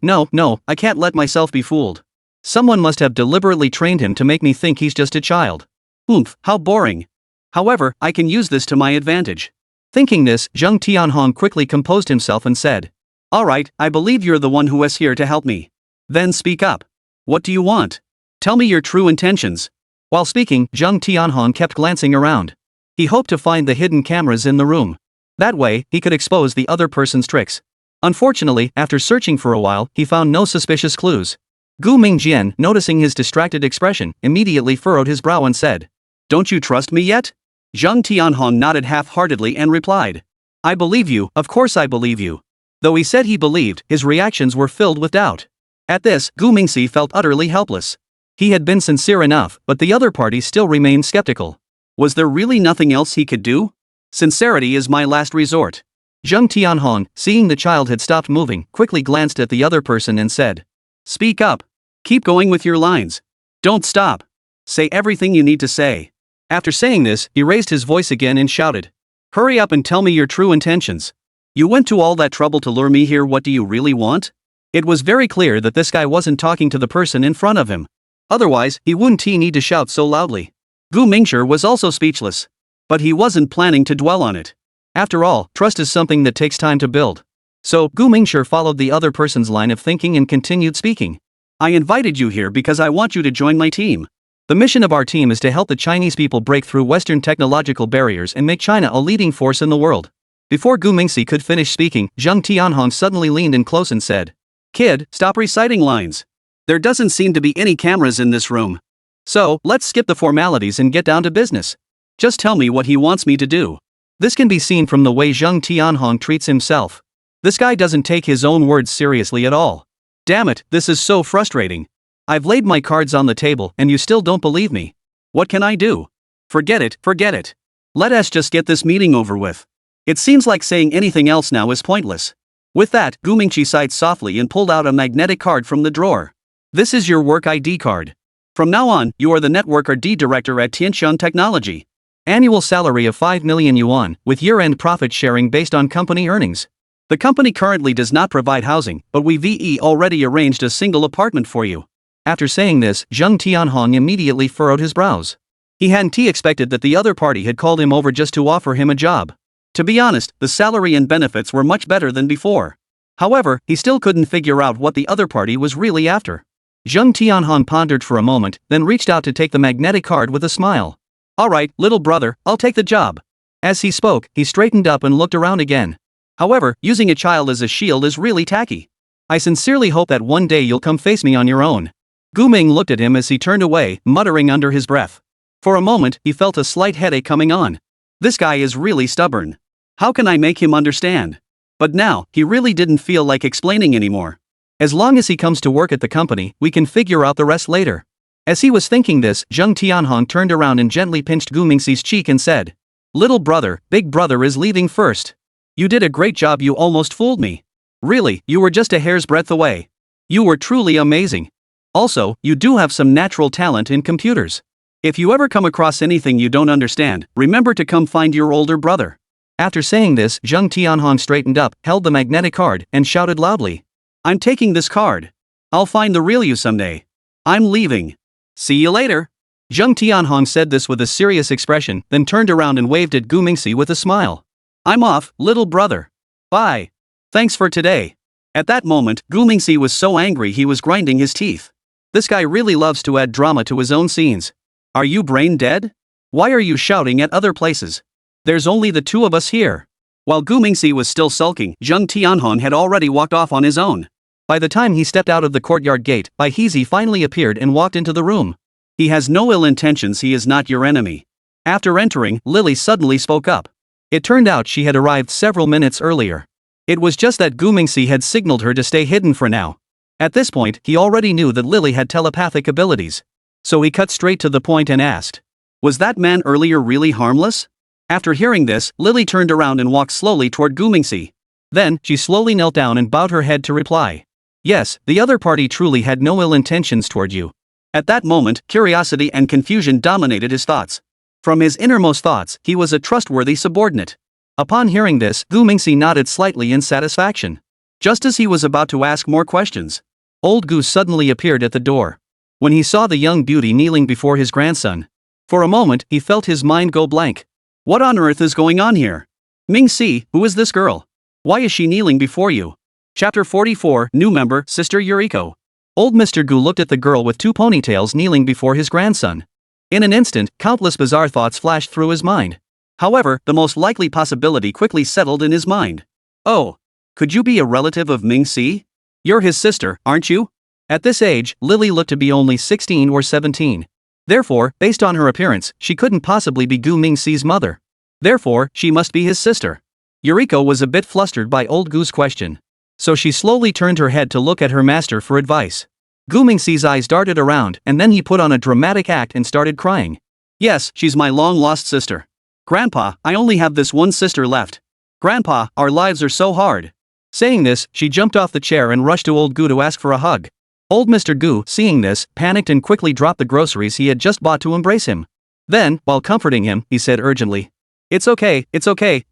I can't let myself be fooled. Someone must have deliberately trained him to make me think he's just a child. Oomph, how boring. However, I can use this to my advantage. Thinking this, Zheng Tianhong quickly composed himself and said, Alright, I believe you're the one who is here to help me. Then speak up. What do you want? Tell me your true intentions. While speaking, Zheng Tianhong kept glancing around. He hoped to find the hidden cameras in the room. That way, he could expose the other person's tricks. Unfortunately, after searching for a while, he found no suspicious clues. Gu Mingjian, noticing his distracted expression, immediately furrowed his brow and said, Don't you trust me yet? Zheng Tianhong nodded half-heartedly and replied, I believe you, of course I believe you. Though he said he believed, his reactions were filled with doubt. At this, Gu Mingxi felt utterly helpless. He had been sincere enough, but the other party still remained skeptical. Was there really nothing else he could do? Sincerity is my last resort. Zheng Tianhong, seeing the child had stopped moving, quickly glanced at the other person and said, Speak up. Keep going with your lines. Don't stop. Say everything you need to say. After saying this, he raised his voice again and shouted, Hurry up and tell me your true intentions. You went to all that trouble to lure me here, what do you really want? It was very clear that this guy wasn't talking to the person in front of him. Otherwise, he wouldn't need to shout so loudly. Gu Mingshi was also speechless. But he wasn't planning to dwell on it. After all, trust is something that takes time to build. So, Gu Mingshi followed the other person's line of thinking and continued speaking. I invited you here because I want you to join my team. The mission of our team is to help the Chinese people break through Western technological barriers and make China a leading force in the world. Before Gu Mingxi could finish speaking, Zheng Tianhong suddenly leaned in close and said, Kid, stop reciting lines. There doesn't seem to be any cameras in this room. So, let's skip the formalities and get down to business. Just tell me what he wants me to do. This can be seen from the way Zheng Tianhong treats himself. This guy doesn't take his own words seriously at all. Damn it, this is so frustrating. I've laid my cards on the table and you still don't believe me. What can I do? Forget it. Let us just get this meeting over with. It seems like saying anything else now is pointless. With that, Gu Mingxi sighed softly and pulled out a magnetic card from the drawer. This is your work ID card. From now on, you are the network RD director at Tianxuan Technology. Annual salary of 5 million yuan, with year-end profit sharing based on company earnings. The company currently does not provide housing, but we've already arranged a single apartment for you. After saying this, Zheng Tianhong immediately furrowed his brows. He hadn't expected that the other party had called him over just to offer him a job. To be honest, the salary and benefits were much better than before. However, he still couldn't figure out what the other party was really after. Zheng Tianhong pondered for a moment, then reached out to take the magnetic card with a smile. Alright, little brother, I'll take the job. As he spoke, he straightened up and looked around again. However, using a child as a shield is really tacky. I sincerely hope that one day you'll come face me on your own. Gu Ming looked at him as he turned away, muttering under his breath. For a moment, he felt a slight headache coming on. This guy is really stubborn. How can I make him understand? But now, he really didn't feel like explaining anymore. As long as he comes to work at the company, we can figure out the rest later. As he was thinking this, Zheng Tianhong turned around and gently pinched Gu Mingxi's cheek and said, Little brother, big brother is leaving first. You did a great job, you almost fooled me. Really, you were just a hair's breadth away. You were truly amazing. Also, you do have some natural talent in computers. If you ever come across anything you don't understand, remember to come find your older brother. After saying this, Zheng Tianhong straightened up, held the magnetic card, and shouted loudly. I'm taking this card. I'll find the real you someday. I'm leaving. See you later. Zheng Tianhong said this with a serious expression, then turned around and waved at Gu Mingxi with a smile. I'm off, little brother. Bye. Thanks for today. At that moment, Gu Mingxi was so angry he was grinding his teeth. This guy really loves to add drama to his own scenes. Are you brain dead? Why are you shouting at other places? There's only the two of us here. While Gu Mingxi was still sulking, Zheng Tianhong had already walked off on his own. By the time he stepped out of the courtyard gate, Bai Hezi finally appeared and walked into the room. He has no ill intentions, he is not your enemy. After entering, Lily suddenly spoke up. It turned out she had arrived several minutes earlier. It was just that Gu Mingxi had signaled her to stay hidden for now. At this point, he already knew that Lily had telepathic abilities. So he cut straight to the point and asked, Was that man earlier really harmless? After hearing this, Lily turned around and walked slowly toward Gu Mingxi. Then, she slowly knelt down and bowed her head to reply. Yes, the other party truly had no ill intentions toward you. At that moment, curiosity and confusion dominated his thoughts. From his innermost thoughts, he was a trustworthy subordinate. Upon hearing this, Gu Mingxi nodded slightly in satisfaction. Just as he was about to ask more questions, old Gu suddenly appeared at the door. When he saw the young beauty kneeling before his grandson, for a moment he felt his mind go blank. What on earth is going on here? Mingxi, who is this girl? Why is she kneeling before you? Chapter 44, New Member, Sister Yuriko. Old Mr. Gu looked at the girl with two ponytails kneeling before his grandson. In an instant, countless bizarre thoughts flashed through his mind. However, the most likely possibility quickly settled in his mind. Oh, could you be a relative of Mingxi? You're his sister, aren't you? At this age, Lily looked to be only 16 or 17. Therefore, based on her appearance, she couldn't possibly be Gu Mingxi's mother. Therefore, she must be his sister. Yuriko was a bit flustered by old Gu's question. So she slowly turned her head to look at her master for advice. Gu Mingxi's eyes darted around, and then he put on a dramatic act and started crying. Yes, she's my long-lost sister. Grandpa, I only have this one sister left. Grandpa, our lives are so hard. Saying this, she jumped off the chair and rushed to old Gu to ask for a hug. Old Mr. Gu, seeing this, panicked and quickly dropped the groceries he had just bought to embrace him. Then, while comforting him, he said urgently, it's okay,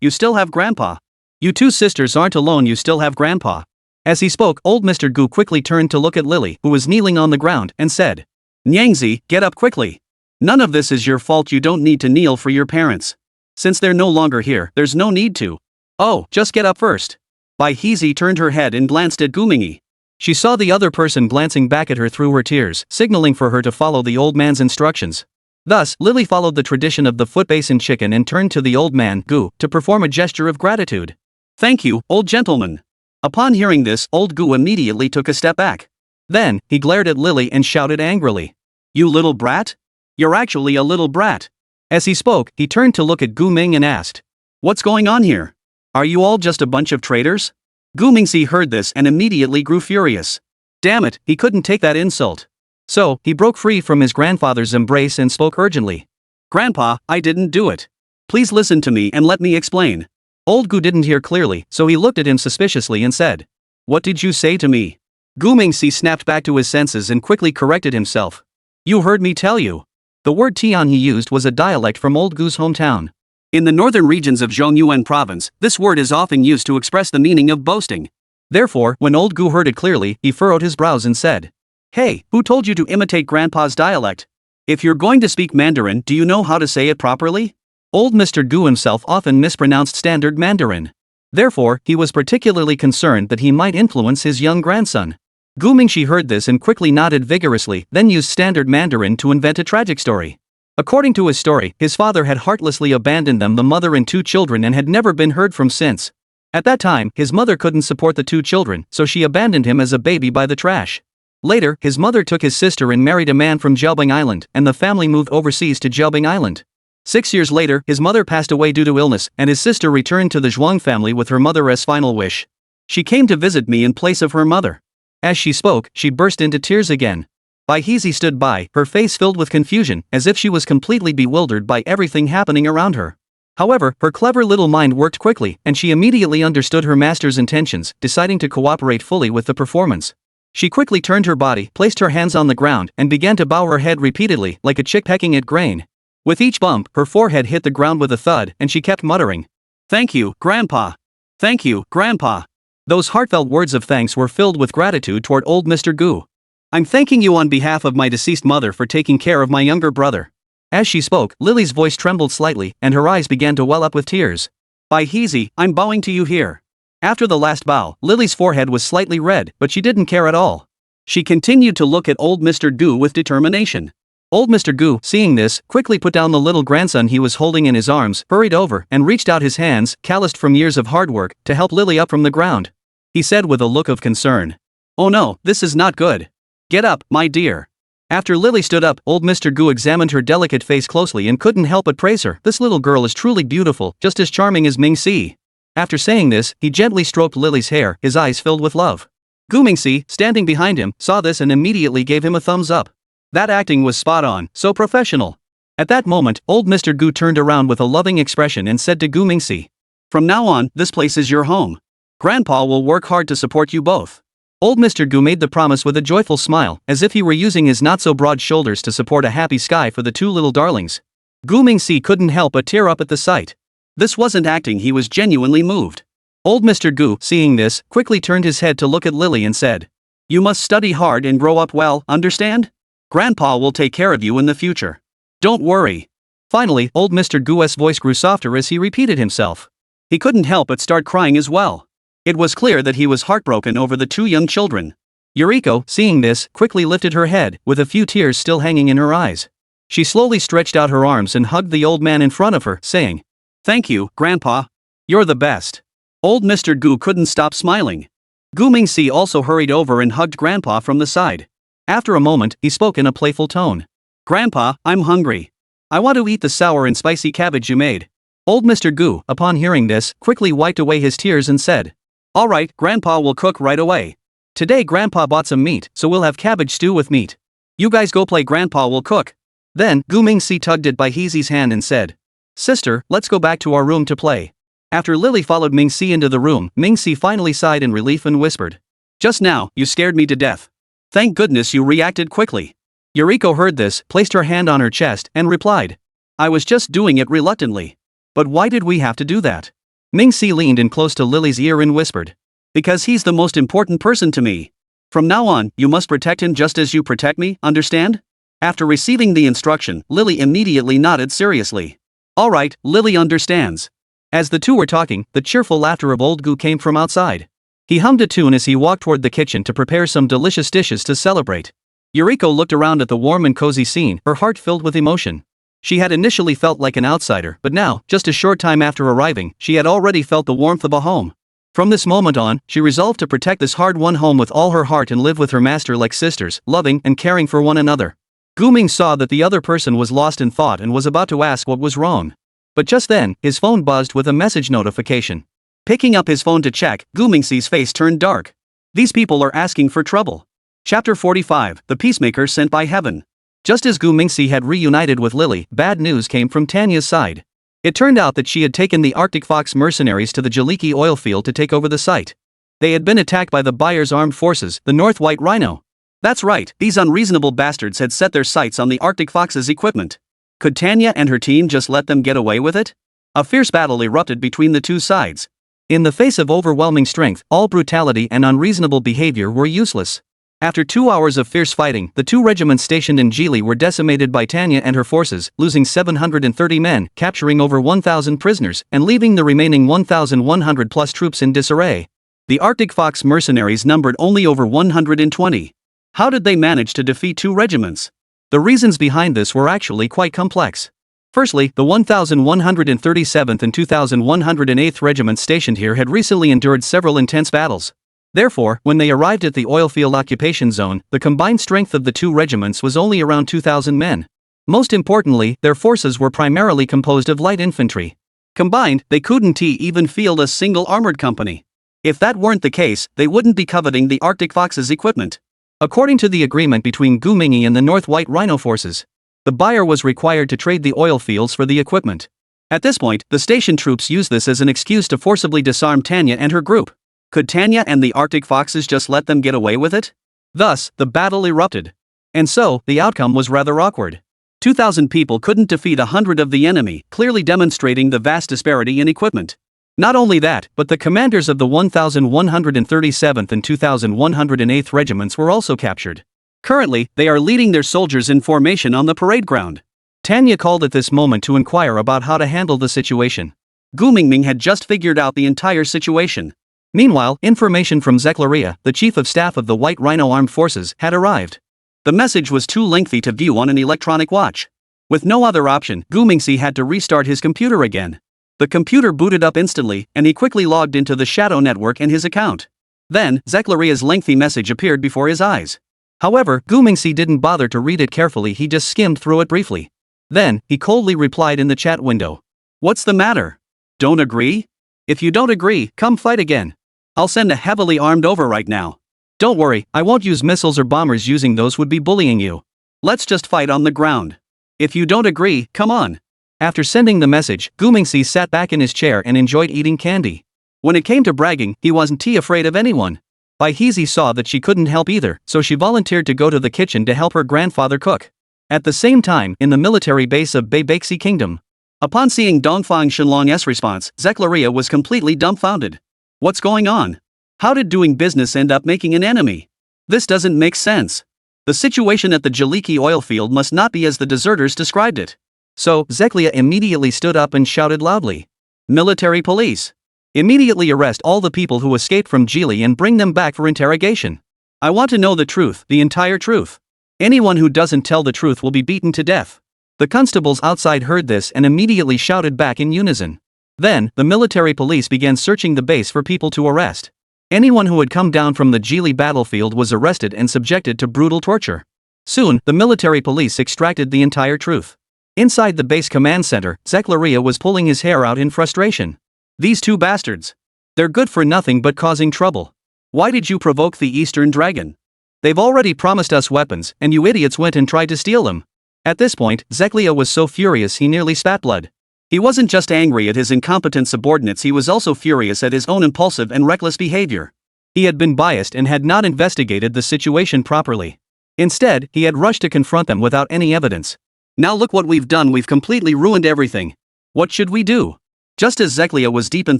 you still have Grandpa. You two sisters aren't alone, you still have Grandpa. As he spoke, old Mr. Gu quickly turned to look at Lily, who was kneeling on the ground, and said, Nyangzi, get up quickly. None of this is your fault, you don't need to kneel for your parents. Since they're no longer here, there's no need to. Oh, just get up first. Bai Heezy turned her head and glanced at Gumingi. She saw the other person glancing back at her through her tears, signaling for her to follow the old man's instructions. Thus, Lily followed the tradition of the foot basin chicken and turned to the old man, Gu, to perform a gesture of gratitude. Thank you, old gentleman. Upon hearing this, old Gu immediately took a step back. Then, he glared at Lily and shouted angrily. You little brat? You're actually a little brat. As he spoke, he turned to look at Gu Ming and asked. What's going on here? Are you all just a bunch of traitors? Gu Mingxi heard this and immediately grew furious. Damn it, he couldn't take that insult. So, he broke free from his grandfather's embrace and spoke urgently. Grandpa, I didn't do it. Please listen to me and let me explain. Old Gu didn't hear clearly, so he looked at him suspiciously and said. What did you say to me? Gu Mingxi snapped back to his senses and quickly corrected himself. You heard me tell you. The word Tian he used was a dialect from Old Gu's hometown. In the northern regions of Zhongyuan province, this word is often used to express the meaning of boasting. Therefore, when Old Gu heard it clearly, he furrowed his brows and said. Hey, who told you to imitate Grandpa's dialect? If you're going to speak Mandarin, do you know how to say it properly? Old Mr. Gu himself often mispronounced standard Mandarin. Therefore, he was particularly concerned that he might influence his young grandson. Gu Mingxi heard this and quickly nodded vigorously, then used standard Mandarin to invent a tragic story. According to his story, his father had heartlessly abandoned them, the mother and 2 children, and had never been heard from since. At that time, his mother couldn't support the 2 children, so she abandoned him as a baby by the trash. Later, his mother took his sister and married a man from Jiaobing Island, and the family moved overseas to Jiaobing Island. 6 years later, his mother passed away due to illness, and his sister returned to the Zhuang family with her mother as final wish. She came to visit me in place of her mother. As she spoke, she burst into tears again. Bai Heezy stood by, her face filled with confusion, as if she was completely bewildered by everything happening around her. However, her clever little mind worked quickly, and she immediately understood her master's intentions, deciding to cooperate fully with the performance. She quickly turned her body, placed her hands on the ground, and began to bow her head repeatedly, like a chick pecking at grain. With each bump, her forehead hit the ground with a thud, and she kept muttering. Thank you, Grandpa. Thank you, Grandpa. Those heartfelt words of thanks were filled with gratitude toward old Mr. Gu. I'm thanking you on behalf of my deceased mother for taking care of my younger brother. As she spoke, Lily's voice trembled slightly, and her eyes began to well up with tears. Bai Heezy, I'm bowing to you here. After the last bow, Lily's forehead was slightly red, but she didn't care at all. She continued to look at old Mr. Gu with determination. Old Mr. Gu, seeing this, quickly put down the little grandson he was holding in his arms, hurried over, and reached out his hands, calloused from years of hard work, to help Lily up from the ground. He said with a look of concern. Oh no, this is not good. Get up, my dear. After Lily stood up, old Mr. Gu examined her delicate face closely and couldn't help but praise her. This little girl is truly beautiful, just as charming as Mingxi. After saying this, he gently stroked Lily's hair, his eyes filled with love. Gu Mingxi, standing behind him, saw this and immediately gave him a thumbs up. That acting was spot on, so professional. At that moment, old Mr. Gu turned around with a loving expression and said to Gu Mingxi. From now on, this place is your home. Grandpa will work hard to support you both. Old Mr. Gu made the promise with a joyful smile, as if he were using his not-so-broad shoulders to support a happy sky for the 2 little darlings. Gu Mingxi couldn't help but tear up at the sight. This wasn't acting, he was genuinely moved. Old Mr. Gu, seeing this, quickly turned his head to look at Lily and said. You must study hard and grow up well, understand? Grandpa will take care of you in the future. Don't worry. Finally, old Mr. Gu's voice grew softer as he repeated himself. He couldn't help but start crying as well. It was clear that he was heartbroken over the 2 young children. Yuriko, seeing this, quickly lifted her head, with a few tears still hanging in her eyes. She slowly stretched out her arms and hugged the old man in front of her, saying, Thank you, Grandpa. You're the best. Old Mr. Gu couldn't stop smiling. Gu Mingxi also hurried over and hugged Grandpa from the side. After a moment, he spoke in a playful tone. Grandpa, I'm hungry. I want to eat the sour and spicy cabbage you made. Old Mr. Gu, upon hearing this, quickly wiped away his tears and said. All right, Grandpa will cook right away. Today Grandpa bought some meat, so we'll have cabbage stew with meat. You guys go play, Grandpa will cook. Then, Gu Mingxi tugged at Bai Heezy's hand and said. Sister, let's go back to our room to play. After Lily followed Mingxi into the room, Mingxi finally sighed in relief and whispered. Just now, you scared me to death. Thank goodness you reacted quickly. Yuriko heard this, placed her hand on her chest, and replied. I was just doing it reluctantly. But why did we have to do that? Mingxi leaned in close to Lily's ear and whispered. Because he's the most important person to me. From now on, you must protect him just as you protect me, understand? After receiving the instruction, Lily immediately nodded seriously. Alright, Lily understands. As the two were talking, the cheerful laughter of old Gu came from outside. He hummed a tune as he walked toward the kitchen to prepare some delicious dishes to celebrate. Yuriko looked around at the warm and cozy scene, her heart filled with emotion. She had initially felt like an outsider, but now, just a short time after arriving, she had already felt the warmth of a home. From this moment on, she resolved to protect this hard-won home with all her heart and live with her master like sisters, loving and caring for one another. Guming saw that the other person was lost in thought and was about to ask what was wrong. But just then, his phone buzzed with a message notification. Picking up his phone to check, Gumingsi's face turned dark. These people are asking for trouble. Chapter 45, The Peacemaker Sent by Heaven. Just as Gumingsi had reunited with Lily, bad news came from Tanya's side. It turned out that she had taken the Arctic Fox mercenaries to the Jaliki oil field to take over the site. They had been attacked by the buyer's armed forces, the North White Rhino. That's right, these unreasonable bastards had set their sights on the Arctic Fox's equipment. Could Tanya and her team just let them get away with it? A fierce battle erupted between the two sides. In the face of overwhelming strength, all brutality and unreasonable behavior were useless. After 2 hours of fierce fighting, the two regiments stationed in Gili were decimated by Tanya and her forces, losing 730 men, capturing over 1,000 prisoners, and leaving the remaining 1,100 plus troops in disarray. The Arctic Fox mercenaries numbered only over 120. How did they manage to defeat two regiments? The reasons behind this were actually quite complex. Firstly, the 1,137th and 2,108th regiments stationed here had recently endured several intense battles. Therefore, when they arrived at the oilfield occupation zone, the combined strength of the two regiments was only around 2,000 men. Most importantly, their forces were primarily composed of light infantry. Combined, they couldn't even field a single armored company. If that weren't the case, they wouldn't be coveting the Arctic Fox's equipment. According to the agreement between Gumingi and the North White Rhino forces, the buyer was required to trade the oil fields for the equipment. At this point, the station troops used this as an excuse to forcibly disarm Tanya and her group. Could Tanya and the Arctic Foxes just let them get away with it? Thus, the battle erupted. And so, the outcome was rather awkward. 2,000 people couldn't defeat 100 of the enemy, clearly demonstrating the vast disparity in equipment. Not only that, but the commanders of the 1,137th and 2,108th regiments were also captured. Currently, they are leading their soldiers in formation on the parade ground. Tanya called at this moment to inquire about how to handle the situation. Gu Mingming had just figured out the entire situation. Meanwhile, information from Zeklaria, the chief of staff of the White Rhino Armed Forces, had arrived. The message was too lengthy to view on an electronic watch. With no other option, Gu Mingxi had to restart his computer again. The computer booted up instantly, and he quickly logged into the Shadow Network and his account. Then, Zeklaria's lengthy message appeared before his eyes. However, Gu Mingxi didn't bother to read it carefully, he just skimmed through it briefly. Then, he coldly replied in the chat window. What's the matter? Don't agree? If you don't agree, come fight again. I'll send a heavily armed over right now. Don't worry, I won't use missiles or bombers, using those would be bullying you. Let's just fight on the ground. If you don't agree, come on. After sending the message, Gu Mingxi sat back in his chair and enjoyed eating candy. When it came to bragging, he wasn't afraid of anyone. Bai Hezi saw that she couldn't help either, so she volunteered to go to the kitchen to help her grandfather cook. At the same time, in the military base of Beibexi Kingdom. Upon seeing Dongfang Shenlong's response, Zeklaria was completely dumbfounded. What's going on? How did doing business end up making an enemy? This doesn't make sense. The situation at the Jaliki oil field must not be as the deserters described it. So, Zeklia immediately stood up and shouted loudly. Military police! Immediately arrest all the people who escaped from Gili and bring them back for interrogation. I want to know the truth, the entire truth. Anyone who doesn't tell the truth will be beaten to death. The constables outside heard this and immediately shouted back in unison. Then, the military police began searching the base for people to arrest. Anyone who had come down from the Gili battlefield was arrested and subjected to brutal torture. Soon, the military police extracted the entire truth. Inside the base command center, Zeklaria was pulling his hair out in frustration. These two bastards. They're good for nothing but causing trouble. Why did you provoke the Eastern Dragon? They've already promised us weapons, and you idiots went and tried to steal them. At this point, Zeklia was so furious he nearly spat blood. He wasn't just angry at his incompetent subordinates, he was also furious at his own impulsive and reckless behavior. He had been biased and had not investigated the situation properly. Instead, he had rushed to confront them without any evidence. Now look what we've done, we've completely ruined everything. What should we do? Just as Zeklia was deep in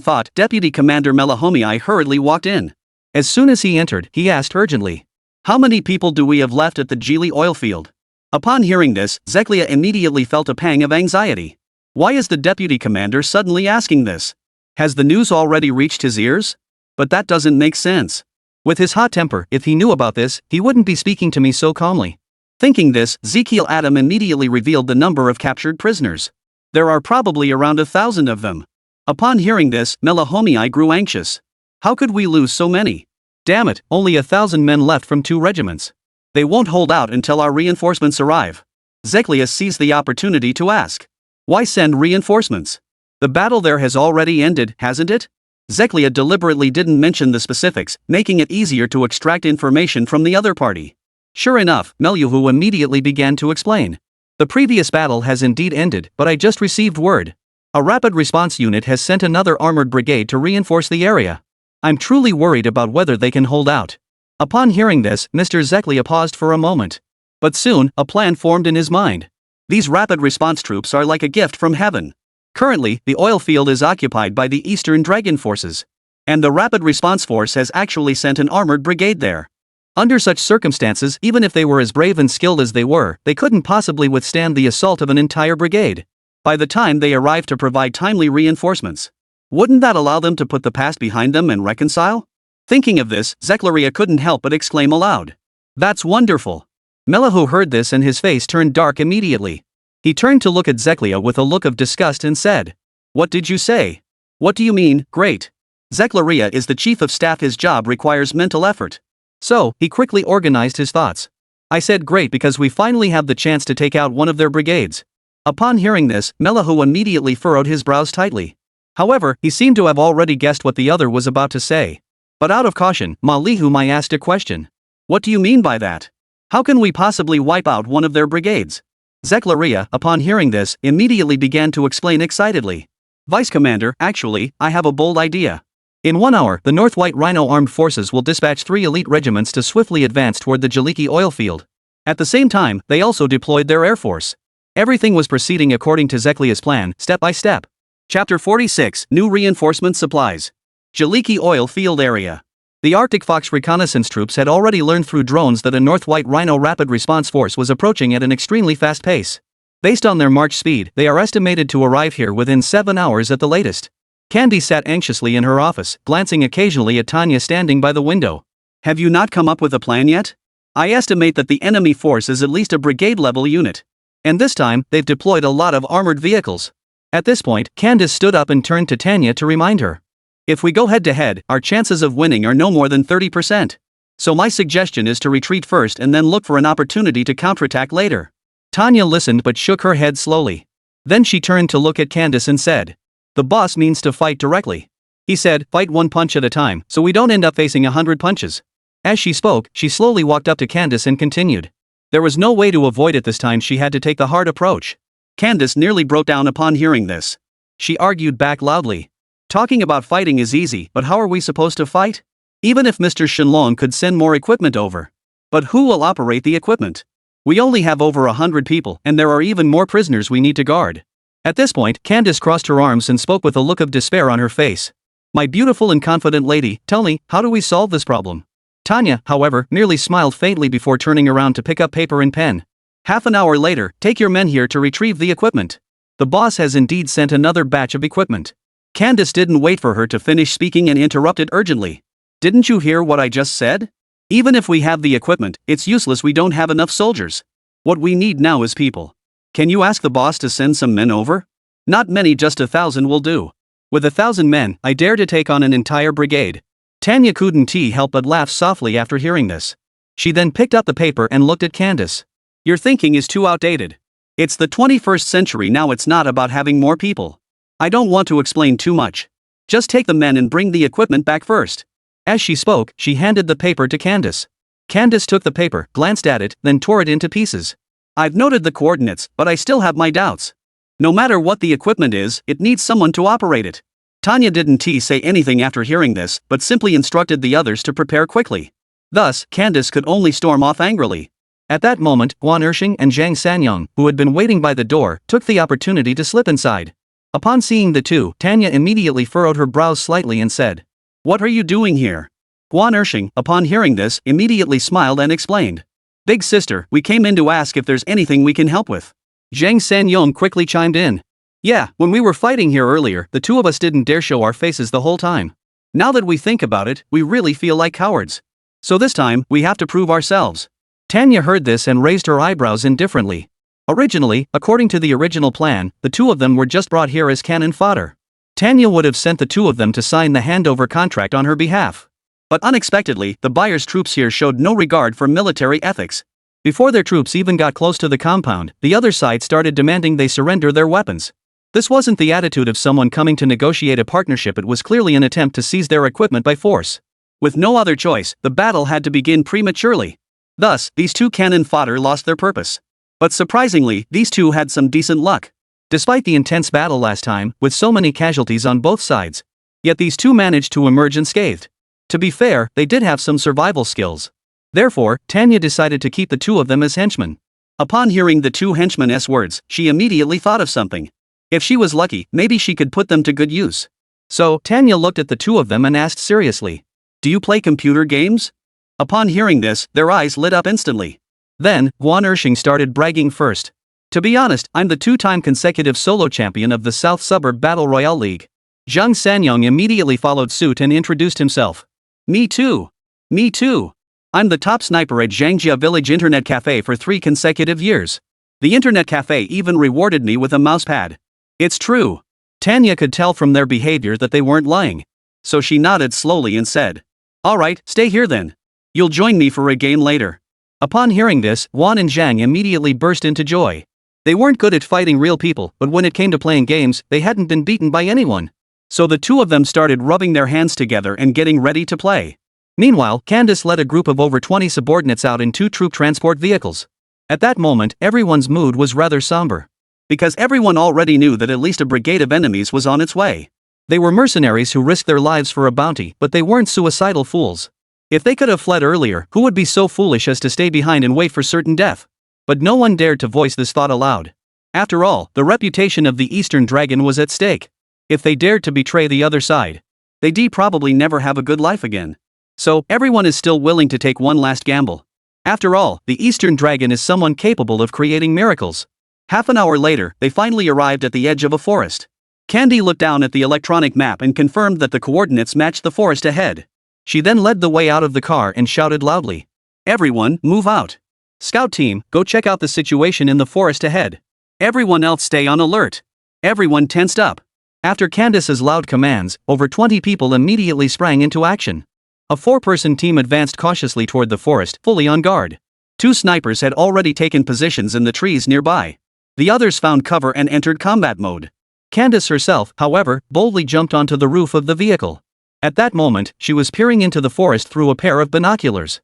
thought, Deputy Commander Melahomii hurriedly walked in. As soon as he entered, he asked urgently. How many people do we have left at the Gili oil field? Upon hearing this, Zeklia immediately felt a pang of anxiety. Why is the deputy commander suddenly asking this? Has the news already reached his ears? But that doesn't make sense. With his hot temper, if he knew about this, he wouldn't be speaking to me so calmly. Thinking this, Ezekiel Adam immediately revealed the number of captured prisoners. There are probably around 1,000 of them. Upon hearing this, Melahomii grew anxious. How could we lose so many? Damn it, only 1,000 men left from 2 regiments. They won't hold out until our reinforcements arrive. Zeklia seized the opportunity to ask. Why send reinforcements? The battle there has already ended, hasn't it? Zeklia deliberately didn't mention the specifics, making it easier to extract information from the other party. Sure enough, Meluhu immediately began to explain. The previous battle has indeed ended, but I just received word. A rapid response unit has sent another armored brigade to reinforce the area. I'm truly worried about whether they can hold out. Upon hearing this, Mr. Zeklia paused for a moment. But soon, a plan formed in his mind. These rapid response troops are like a gift from heaven. Currently, the oil field is occupied by the Eastern Dragon forces. And the Rapid Response Force has actually sent an armored brigade there. Under such circumstances, even if they were as brave and skilled as they were, they couldn't possibly withstand the assault of an entire brigade. By the time they arrive to provide timely reinforcements, wouldn't that allow them to put the past behind them and reconcile? Thinking of this, Zeklia couldn't help but exclaim aloud. That's wonderful. Melahu heard this and his face turned dark immediately. He turned to look at Zeklia with a look of disgust and said, What did you say? What do you mean, great? Zeklia is the chief of staff, his job requires mental effort. So, he quickly organized his thoughts. I said great because we finally have the chance to take out one of their brigades. Upon hearing this, Melahu immediately furrowed his brows tightly. However, he seemed to have already guessed what the other was about to say. But out of caution, Malihumai asked a question. What do you mean by that? How can we possibly wipe out one of their brigades? Zeklia, upon hearing this, immediately began to explain excitedly. Vice Commander, actually, I have a bold idea. In 1 hour, the North White Rhino Armed Forces will dispatch 3 elite regiments to swiftly advance toward the Jaliki oil field. At the same time, they also deployed their air force. Everything was proceeding according to Zeklia's plan, step by step. Chapter 46, New Reinforcement Supplies. Jaliki Oil Field Area. The Arctic Fox reconnaissance troops had already learned through drones that a North White Rhino Rapid Response Force was approaching at an extremely fast pace. Based on their march speed, they are estimated to arrive here within 7 hours at the latest. Candy sat anxiously in her office, glancing occasionally at Tanya standing by the window. Have you not come up with a plan yet? I estimate that the enemy force is at least a brigade-level unit. And this time, they've deployed a lot of armored vehicles. At this point, Candace stood up and turned to Tanya to remind her. If we go head-to-head, our chances of winning are no more than 30%. So my suggestion is to retreat first and then look for an opportunity to counterattack later. Tanya listened but shook her head slowly. Then she turned to look at Candace and said, The boss means to fight directly. He said, fight 1 punch at a time, so we don't end up facing 100 punches. As she spoke, she slowly walked up to Candace and continued. There was no way to avoid it this time, she had to take the hard approach. Candace nearly broke down upon hearing this. She argued back loudly. Talking about fighting is easy, but how are we supposed to fight? Even if Mr. Shenlong could send more equipment over. But who will operate the equipment? We only have over 100 people, and there are even more prisoners we need to guard. At this point, Candace crossed her arms and spoke with a look of despair on her face. My beautiful and confident lady, tell me, how do we solve this problem? Tanya, however, merely smiled faintly before turning around to pick up paper and pen. Half an hour later, take your men here to retrieve the equipment. The boss has indeed sent another batch of equipment. Candace didn't wait for her to finish speaking and interrupted urgently. Didn't you hear what I just said? Even if we have the equipment, it's useless, we don't have enough soldiers. What we need now is people. Can you ask the boss to send some men over? Not many, just 1,000 will do. With 1,000 men, I dare to take on an entire brigade. Tanya couldn't help but laugh softly after hearing this. She then picked up the paper and looked at Candace. Your thinking is too outdated. It's the 21st century now, it's not about having more people. I don't want to explain too much. Just take the men and bring the equipment back first. As she spoke, she handed the paper to Candace. Candace took the paper, glanced at it, then tore it into pieces. I've noted the coordinates, but I still have my doubts. No matter what the equipment is, it needs someone to operate it. Tanya didn't say anything after hearing this, but simply instructed the others to prepare quickly. Thus, Candace could only storm off angrily. At that moment, Guan Ershing and Zhang Sanyong, who had been waiting by the door, took the opportunity to slip inside. Upon seeing the two, Tanya immediately furrowed her brows slightly and said, What are you doing here? Guan Ershing, upon hearing this, immediately smiled and explained. Big sister, we came in to ask if there's anything we can help with. Zhang Sanyong quickly chimed in. Yeah, when we were fighting here earlier, the two of us didn't dare show our faces the whole time. Now that we think about it, we really feel like cowards. So this time, we have to prove ourselves. Tanya heard this and raised her eyebrows indifferently. Originally, according to the original plan, the two of them were just brought here as cannon fodder. Tanya would have sent the two of them to sign the handover contract on her behalf. But unexpectedly, the buyer's troops here showed no regard for military ethics. Before their troops even got close to the compound, the other side started demanding they surrender their weapons. This wasn't the attitude of someone coming to negotiate a partnership, it was clearly an attempt to seize their equipment by force. With no other choice, the battle had to begin prematurely. Thus, these two cannon fodder lost their purpose. But surprisingly, these two had some decent luck. Despite the intense battle last time, with so many casualties on both sides, yet these two managed to emerge unscathed. To be fair, they did have some survival skills. Therefore, Tanya decided to keep the two of them as henchmen. Upon hearing the two henchmen's words, she immediately thought of something. If she was lucky, maybe she could put them to good use. So, Tanya looked at the two of them and asked seriously, "Do you play computer games?" Upon hearing this, their eyes lit up instantly. Then, Guan Ershing started bragging first. To be honest, I'm the two-time consecutive solo champion of the South Suburb Battle Royale League. Zhang Sanyong immediately followed suit and introduced himself. Me too. Me too. I'm the top sniper at Zhangjia Village Internet Cafe for 3 consecutive years. The Internet Cafe even rewarded me with a mousepad. It's true. Tanya could tell from their behavior that they weren't lying. So she nodded slowly and said, "Alright, stay here then. You'll join me for a game later." Upon hearing this, Guan and Zhang immediately burst into joy. They weren't good at fighting real people, but when it came to playing games, they hadn't been beaten by anyone. So the two of them started rubbing their hands together and getting ready to play. Meanwhile, Candace led a group of over 20 subordinates out in 2 troop transport vehicles. At that moment, everyone's mood was rather somber. Because everyone already knew that at least a brigade of enemies was on its way. They were mercenaries who risked their lives for a bounty, but they weren't suicidal fools. If they could have fled earlier, who would be so foolish as to stay behind and wait for certain death? But no one dared to voice this thought aloud. After all, the reputation of the Eastern Dragon was at stake. If they dared to betray the other side, they'd probably never have a good life again. So, everyone is still willing to take one last gamble. After all, the Eastern Dragon is someone capable of creating miracles. Half an hour later, they finally arrived at the edge of a forest. Candy looked down at the electronic map and confirmed that the coordinates matched the forest ahead. She then led the way out of the car and shouted loudly, "Everyone, move out. Scout team, go check out the situation in the forest ahead. Everyone else stay on alert." Everyone tensed up. After Candace's loud commands, over 20 people immediately sprang into action. A 4-person team advanced cautiously toward the forest, fully on guard. 2 snipers had already taken positions in the trees nearby. The others found cover and entered combat mode. Candace herself, however, boldly jumped onto the roof of the vehicle. At that moment, she was peering into the forest through a pair of binoculars.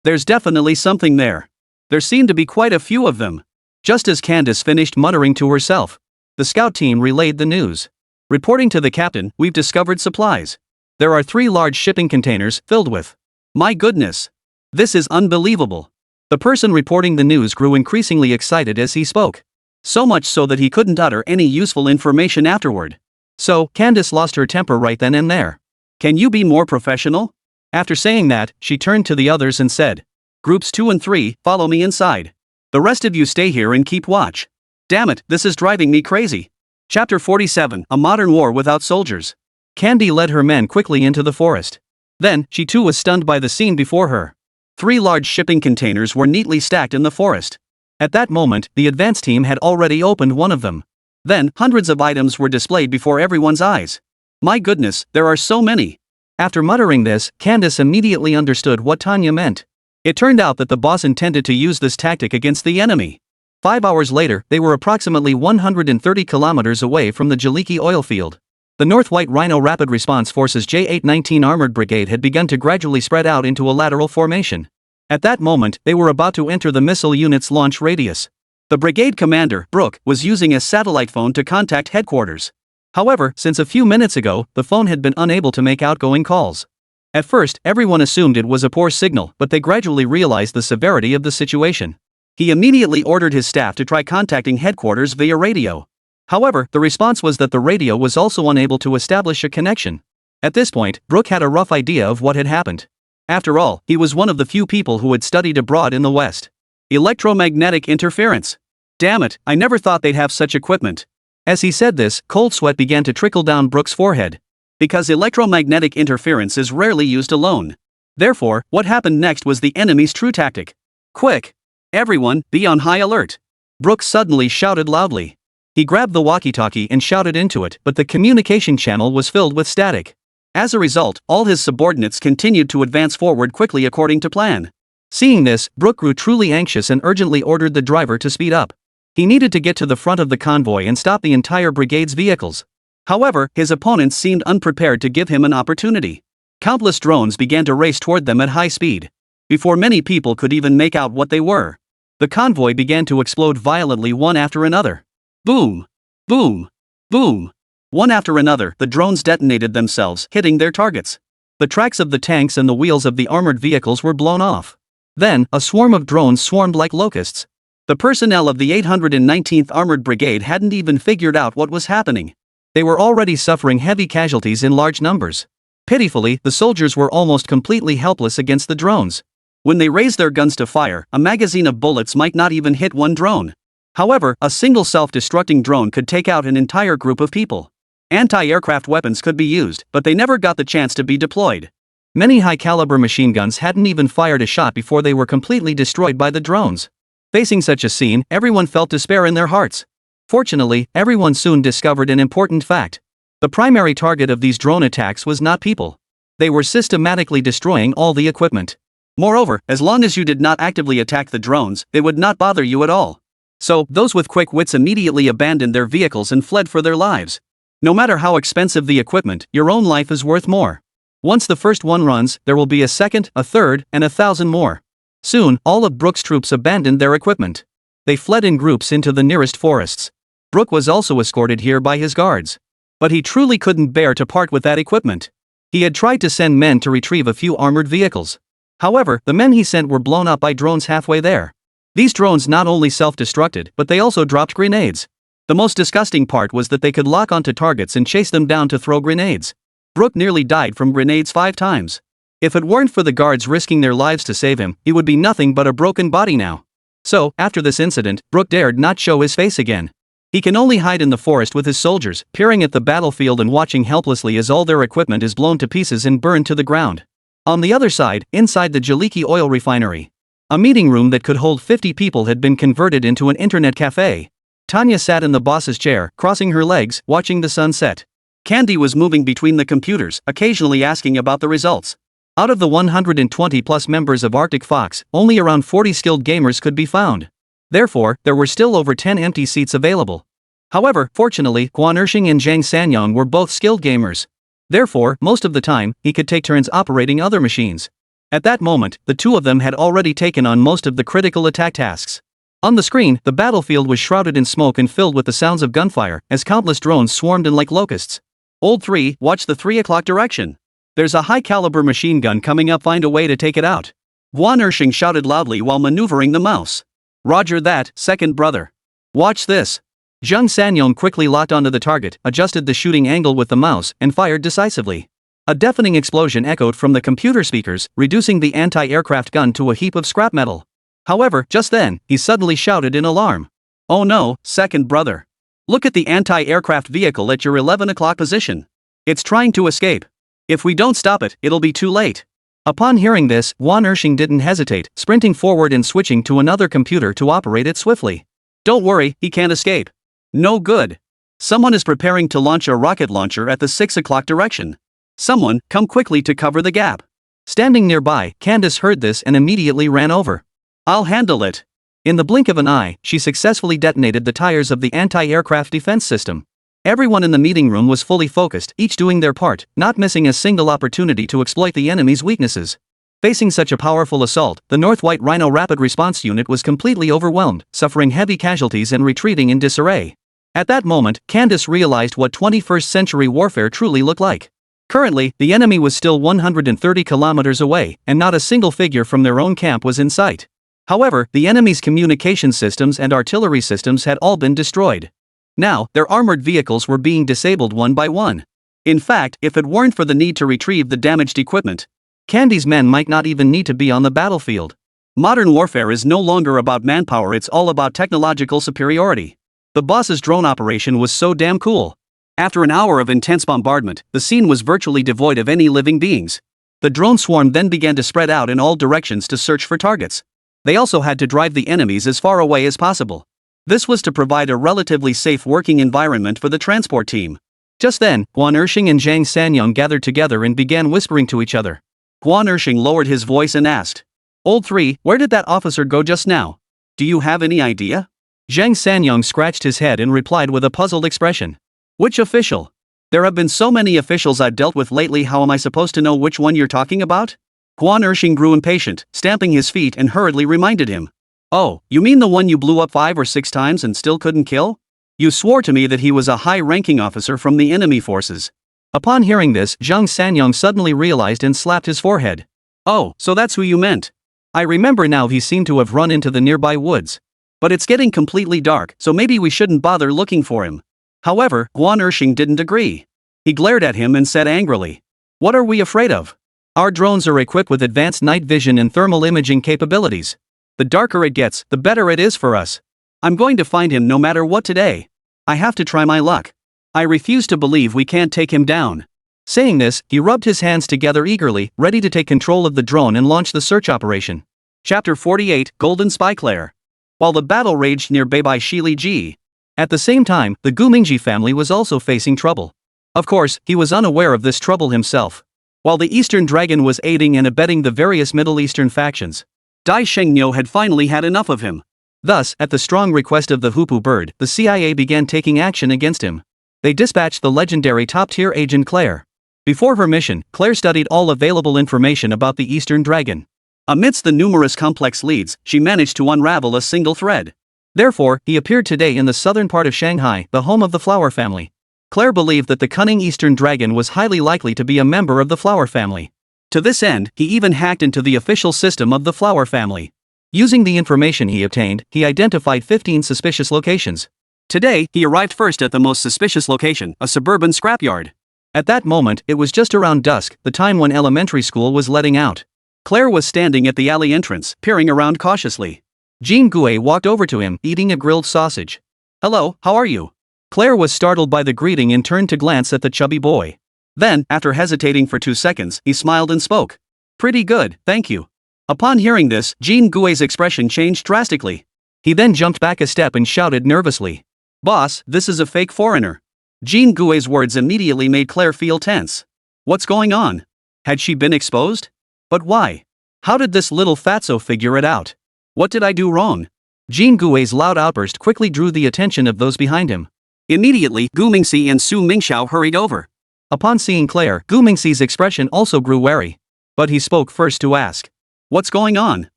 There's definitely something there. There seem to be quite a few of them. Just as Candace finished muttering to herself, the scout team relayed the news. Reporting to the captain, we've discovered supplies. There are 3 large shipping containers filled with. My goodness. This is unbelievable. The person reporting the news grew increasingly excited as he spoke. So much so that he couldn't utter any useful information afterward. So, Candace lost her temper right then and there. Can you be more professional? After saying that, she turned to the others and said, "Groups 2 and 3, follow me inside. The rest of you stay here and keep watch." Damn it, this is driving me crazy. Chapter 47, A Modern War Without Soldiers. Candy led her men quickly into the forest. Then, she too was stunned by the scene before her. 3 large shipping containers were neatly stacked in the forest. At that moment, the advance team had already opened one of them. Then, hundreds of items were displayed before everyone's eyes. My goodness, there are so many. After muttering this, Candace immediately understood what Tanya meant. It turned out that the boss intended to use this tactic against the enemy. 5 hours later, they were approximately 130 kilometers away from the Jaliki oil field. The North White Rhino Rapid Response Forces J819 Armored Brigade had begun to gradually spread out into a lateral formation. At that moment, they were about to enter the missile unit's launch radius. The brigade commander, Brooke, was using a satellite phone to contact headquarters. However, since a few minutes ago, the phone had been unable to make outgoing calls. At first, everyone assumed it was a poor signal, but they gradually realized the severity of the situation. He immediately ordered his staff to try contacting headquarters via radio. However, the response was that the radio was also unable to establish a connection. At this point, Brooke had a rough idea of what had happened. After all, he was one of the few people who had studied abroad in the West. Electromagnetic interference. Damn it, I never thought they'd have such equipment. As he said this, cold sweat began to trickle down Brooke's forehead. Because electromagnetic interference is rarely used alone. Therefore, what happened next was the enemy's true tactic. Quick! Everyone, be on high alert! Brooke suddenly shouted loudly. He grabbed the walkie-talkie and shouted into it, but the communication channel was filled with static. As a result, all his subordinates continued to advance forward quickly according to plan. Seeing this, Brooke grew truly anxious and urgently ordered the driver to speed up. He needed to get to the front of the convoy and stop the entire brigade's vehicles. However, his opponents seemed unprepared to give him an opportunity. Countless drones began to race toward them at high speed. Before many people could even make out what they were, the convoy began to explode violently one after another. Boom! Boom! Boom! One after another, the drones detonated themselves, hitting their targets. The tracks of the tanks and the wheels of the armored vehicles were blown off. Then, a swarm of drones swarmed like locusts. The personnel of the 819th Armored Brigade hadn't even figured out what was happening. They were already suffering heavy casualties in large numbers. Pitifully, the soldiers were almost completely helpless against the drones. When they raised their guns to fire, a magazine of bullets might not even hit one drone. However, a single self-destructing drone could take out an entire group of people. Anti-aircraft weapons could be used, but they never got the chance to be deployed. Many high-caliber machine guns hadn't even fired a shot before they were completely destroyed by the drones. Facing such a scene, everyone felt despair in their hearts. Fortunately, everyone soon discovered an important fact. The primary target of these drone attacks was not people. They were systematically destroying all the equipment. Moreover, as long as you did not actively attack the drones, they would not bother you at all. So, those with quick wits immediately abandoned their vehicles and fled for their lives. No matter how expensive the equipment, your own life is worth more. Once the first one runs, there will be a second, a third, and 1,000 more. Soon, all of Brooke's troops abandoned their equipment. They fled in groups into the nearest forests. Brooke was also escorted here by his guards. But he truly couldn't bear to part with that equipment. He had tried to send men to retrieve a few armored vehicles. However, the men he sent were blown up by drones halfway there. These drones not only self-destructed, but they also dropped grenades. The most disgusting part was that they could lock onto targets and chase them down to throw grenades. Brooke nearly died from grenades 5 times. If it weren't for the guards risking their lives to save him, he would be nothing but a broken body now. So, after this incident, Brooke dared not show his face again. He can only hide in the forest with his soldiers, peering at the battlefield and watching helplessly as all their equipment is blown to pieces and burned to the ground. On the other side, inside the Jaliki oil refinery, a meeting room that could hold 50 people had been converted into an internet cafe. Tanya sat in the boss's chair, crossing her legs, watching the sun set. Candy was moving between the computers, occasionally asking about the results. Out of the 120-plus members of Arctic Fox, only around 40 skilled gamers could be found. Therefore, there were still over 10 empty seats available. However, fortunately, Guan Ershing and Zhang Sanyong were both skilled gamers. Therefore, most of the time, he could take turns operating other machines. At that moment, the two of them had already taken on most of the critical attack tasks. On the screen, the battlefield was shrouded in smoke and filled with the sounds of gunfire, as countless drones swarmed in like locusts. Old 3, watch the 3 o'clock direction. There's a high-caliber machine gun coming up, find a way to take it out. Guan Ershing shouted loudly while maneuvering the mouse. Roger that, second brother. Watch this. Zhang Sanyong quickly locked onto the target, adjusted the shooting angle with the mouse, and fired decisively. A deafening explosion echoed from the computer speakers, reducing the anti-aircraft gun to a heap of scrap metal. However, just then, he suddenly shouted in alarm. Oh no, second brother. Look at the anti-aircraft vehicle at your 11 o'clock position. It's trying to escape. If we don't stop it, it'll be too late. Upon hearing this, Guan Ershing didn't hesitate, sprinting forward and switching to another computer to operate it swiftly. Don't worry, he can't escape. No good. Someone is preparing to launch a rocket launcher at the 6 o'clock direction. Someone, come quickly to cover the gap. Standing nearby, Candace heard this and immediately ran over. I'll handle it. In the blink of an eye, she successfully detonated the tires of the anti-aircraft defense system. Everyone in the meeting room was fully focused, each doing their part, not missing a single opportunity to exploit the enemy's weaknesses. Facing such a powerful assault, the North White Rhino Rapid Response Unit was completely overwhelmed, suffering heavy casualties and retreating in disarray. At that moment, Candace realized what 21st century warfare truly looked like. Currently, the enemy was still 130 kilometers away, and not a single figure from their own camp was in sight. However, the enemy's communication systems and artillery systems had all been destroyed. Now, their armored vehicles were being disabled one by one. In fact, if it weren't for the need to retrieve the damaged equipment, Candy's men might not even need to be on the battlefield. Modern warfare is no longer about manpower, it's all about technological superiority. The boss's drone operation was so damn cool. After an hour of intense bombardment, the scene was virtually devoid of any living beings. The drone swarm then began to spread out in all directions to search for targets. They also had to drive the enemies as far away as possible. This was to provide a relatively safe working environment for the transport team. Just then, Guan Ershing and Zhang Sanyong gathered together and began whispering to each other. Guan Ershing lowered his voice and asked, "Old Three, where did that officer go just now? Do you have any idea?" Zhang Sanyong scratched his head and replied with a puzzled expression. "Which official? There have been so many officials I've dealt with lately, how am I supposed to know which one you're talking about?" Guan Ershing grew impatient, stamping his feet and hurriedly reminded him. "Oh, you mean the one you blew up 5 or 6 times and still couldn't kill? You swore to me that he was a high-ranking officer from the enemy forces." Upon hearing this, Zhang Sanyong suddenly realized and slapped his forehead. "Oh, so that's who you meant. I remember now, he seemed to have run into the nearby woods. But it's getting completely dark, so maybe we shouldn't bother looking for him." However, Guan Ershing didn't agree. He glared at him and said angrily, "What are we afraid of? Our drones are equipped with advanced night vision and thermal imaging capabilities. The darker it gets, the better it is for us. I'm going to find him no matter what today. I have to try my luck. I refuse to believe we can't take him down." Saying this, he rubbed his hands together eagerly, ready to take control of the drone and launch the search operation. Chapter 48, Golden Spy Claire. While the battle raged near Beibai Shili-ji, at the same time, the Gu Mingji family was also facing trouble. Of course, he was unaware of this trouble himself. While the Eastern Dragon was aiding and abetting the various Middle Eastern factions, Dai Shengniu had finally had enough of him. Thus, at the strong request of the Hoopoe bird, the CIA began taking action against him. They dispatched the legendary top-tier agent Claire. Before her mission, Claire studied all available information about the Eastern Dragon. Amidst the numerous complex leads, she managed to unravel a single thread. Therefore, he appeared today in the southern part of Shanghai, the home of the Flower family. Claire believed that the cunning Eastern Dragon was highly likely to be a member of the Flower family. To this end, he even hacked into the official system of the Flower family. Using the information he obtained, he identified 15 suspicious locations. Today, he arrived first at the most suspicious location, a suburban scrapyard. At that moment, it was just around dusk, the time when elementary school was letting out. Claire was standing at the alley entrance, peering around cautiously. Jean Gue walked over to him, eating a grilled sausage. "Hello, how are you?" Claire was startled by the greeting and turned to glance at the chubby boy. Then, after hesitating for 2 seconds, he smiled and spoke. "Pretty good, thank you." Upon hearing this, Jean Gue's expression changed drastically. He then jumped back a step and shouted nervously, "Boss, this is a fake foreigner." Jean Gue's words immediately made Claire feel tense. What's going on? Had she been exposed? But why? How did this little fatso figure it out? What did I do wrong? Jean Gue's loud outburst quickly drew the attention of those behind him. Immediately, Gu Mingxi and Su Mingxiao hurried over. Upon seeing Claire, Gu Mingxi's expression also grew wary. But he spoke first to ask, "What's going on?"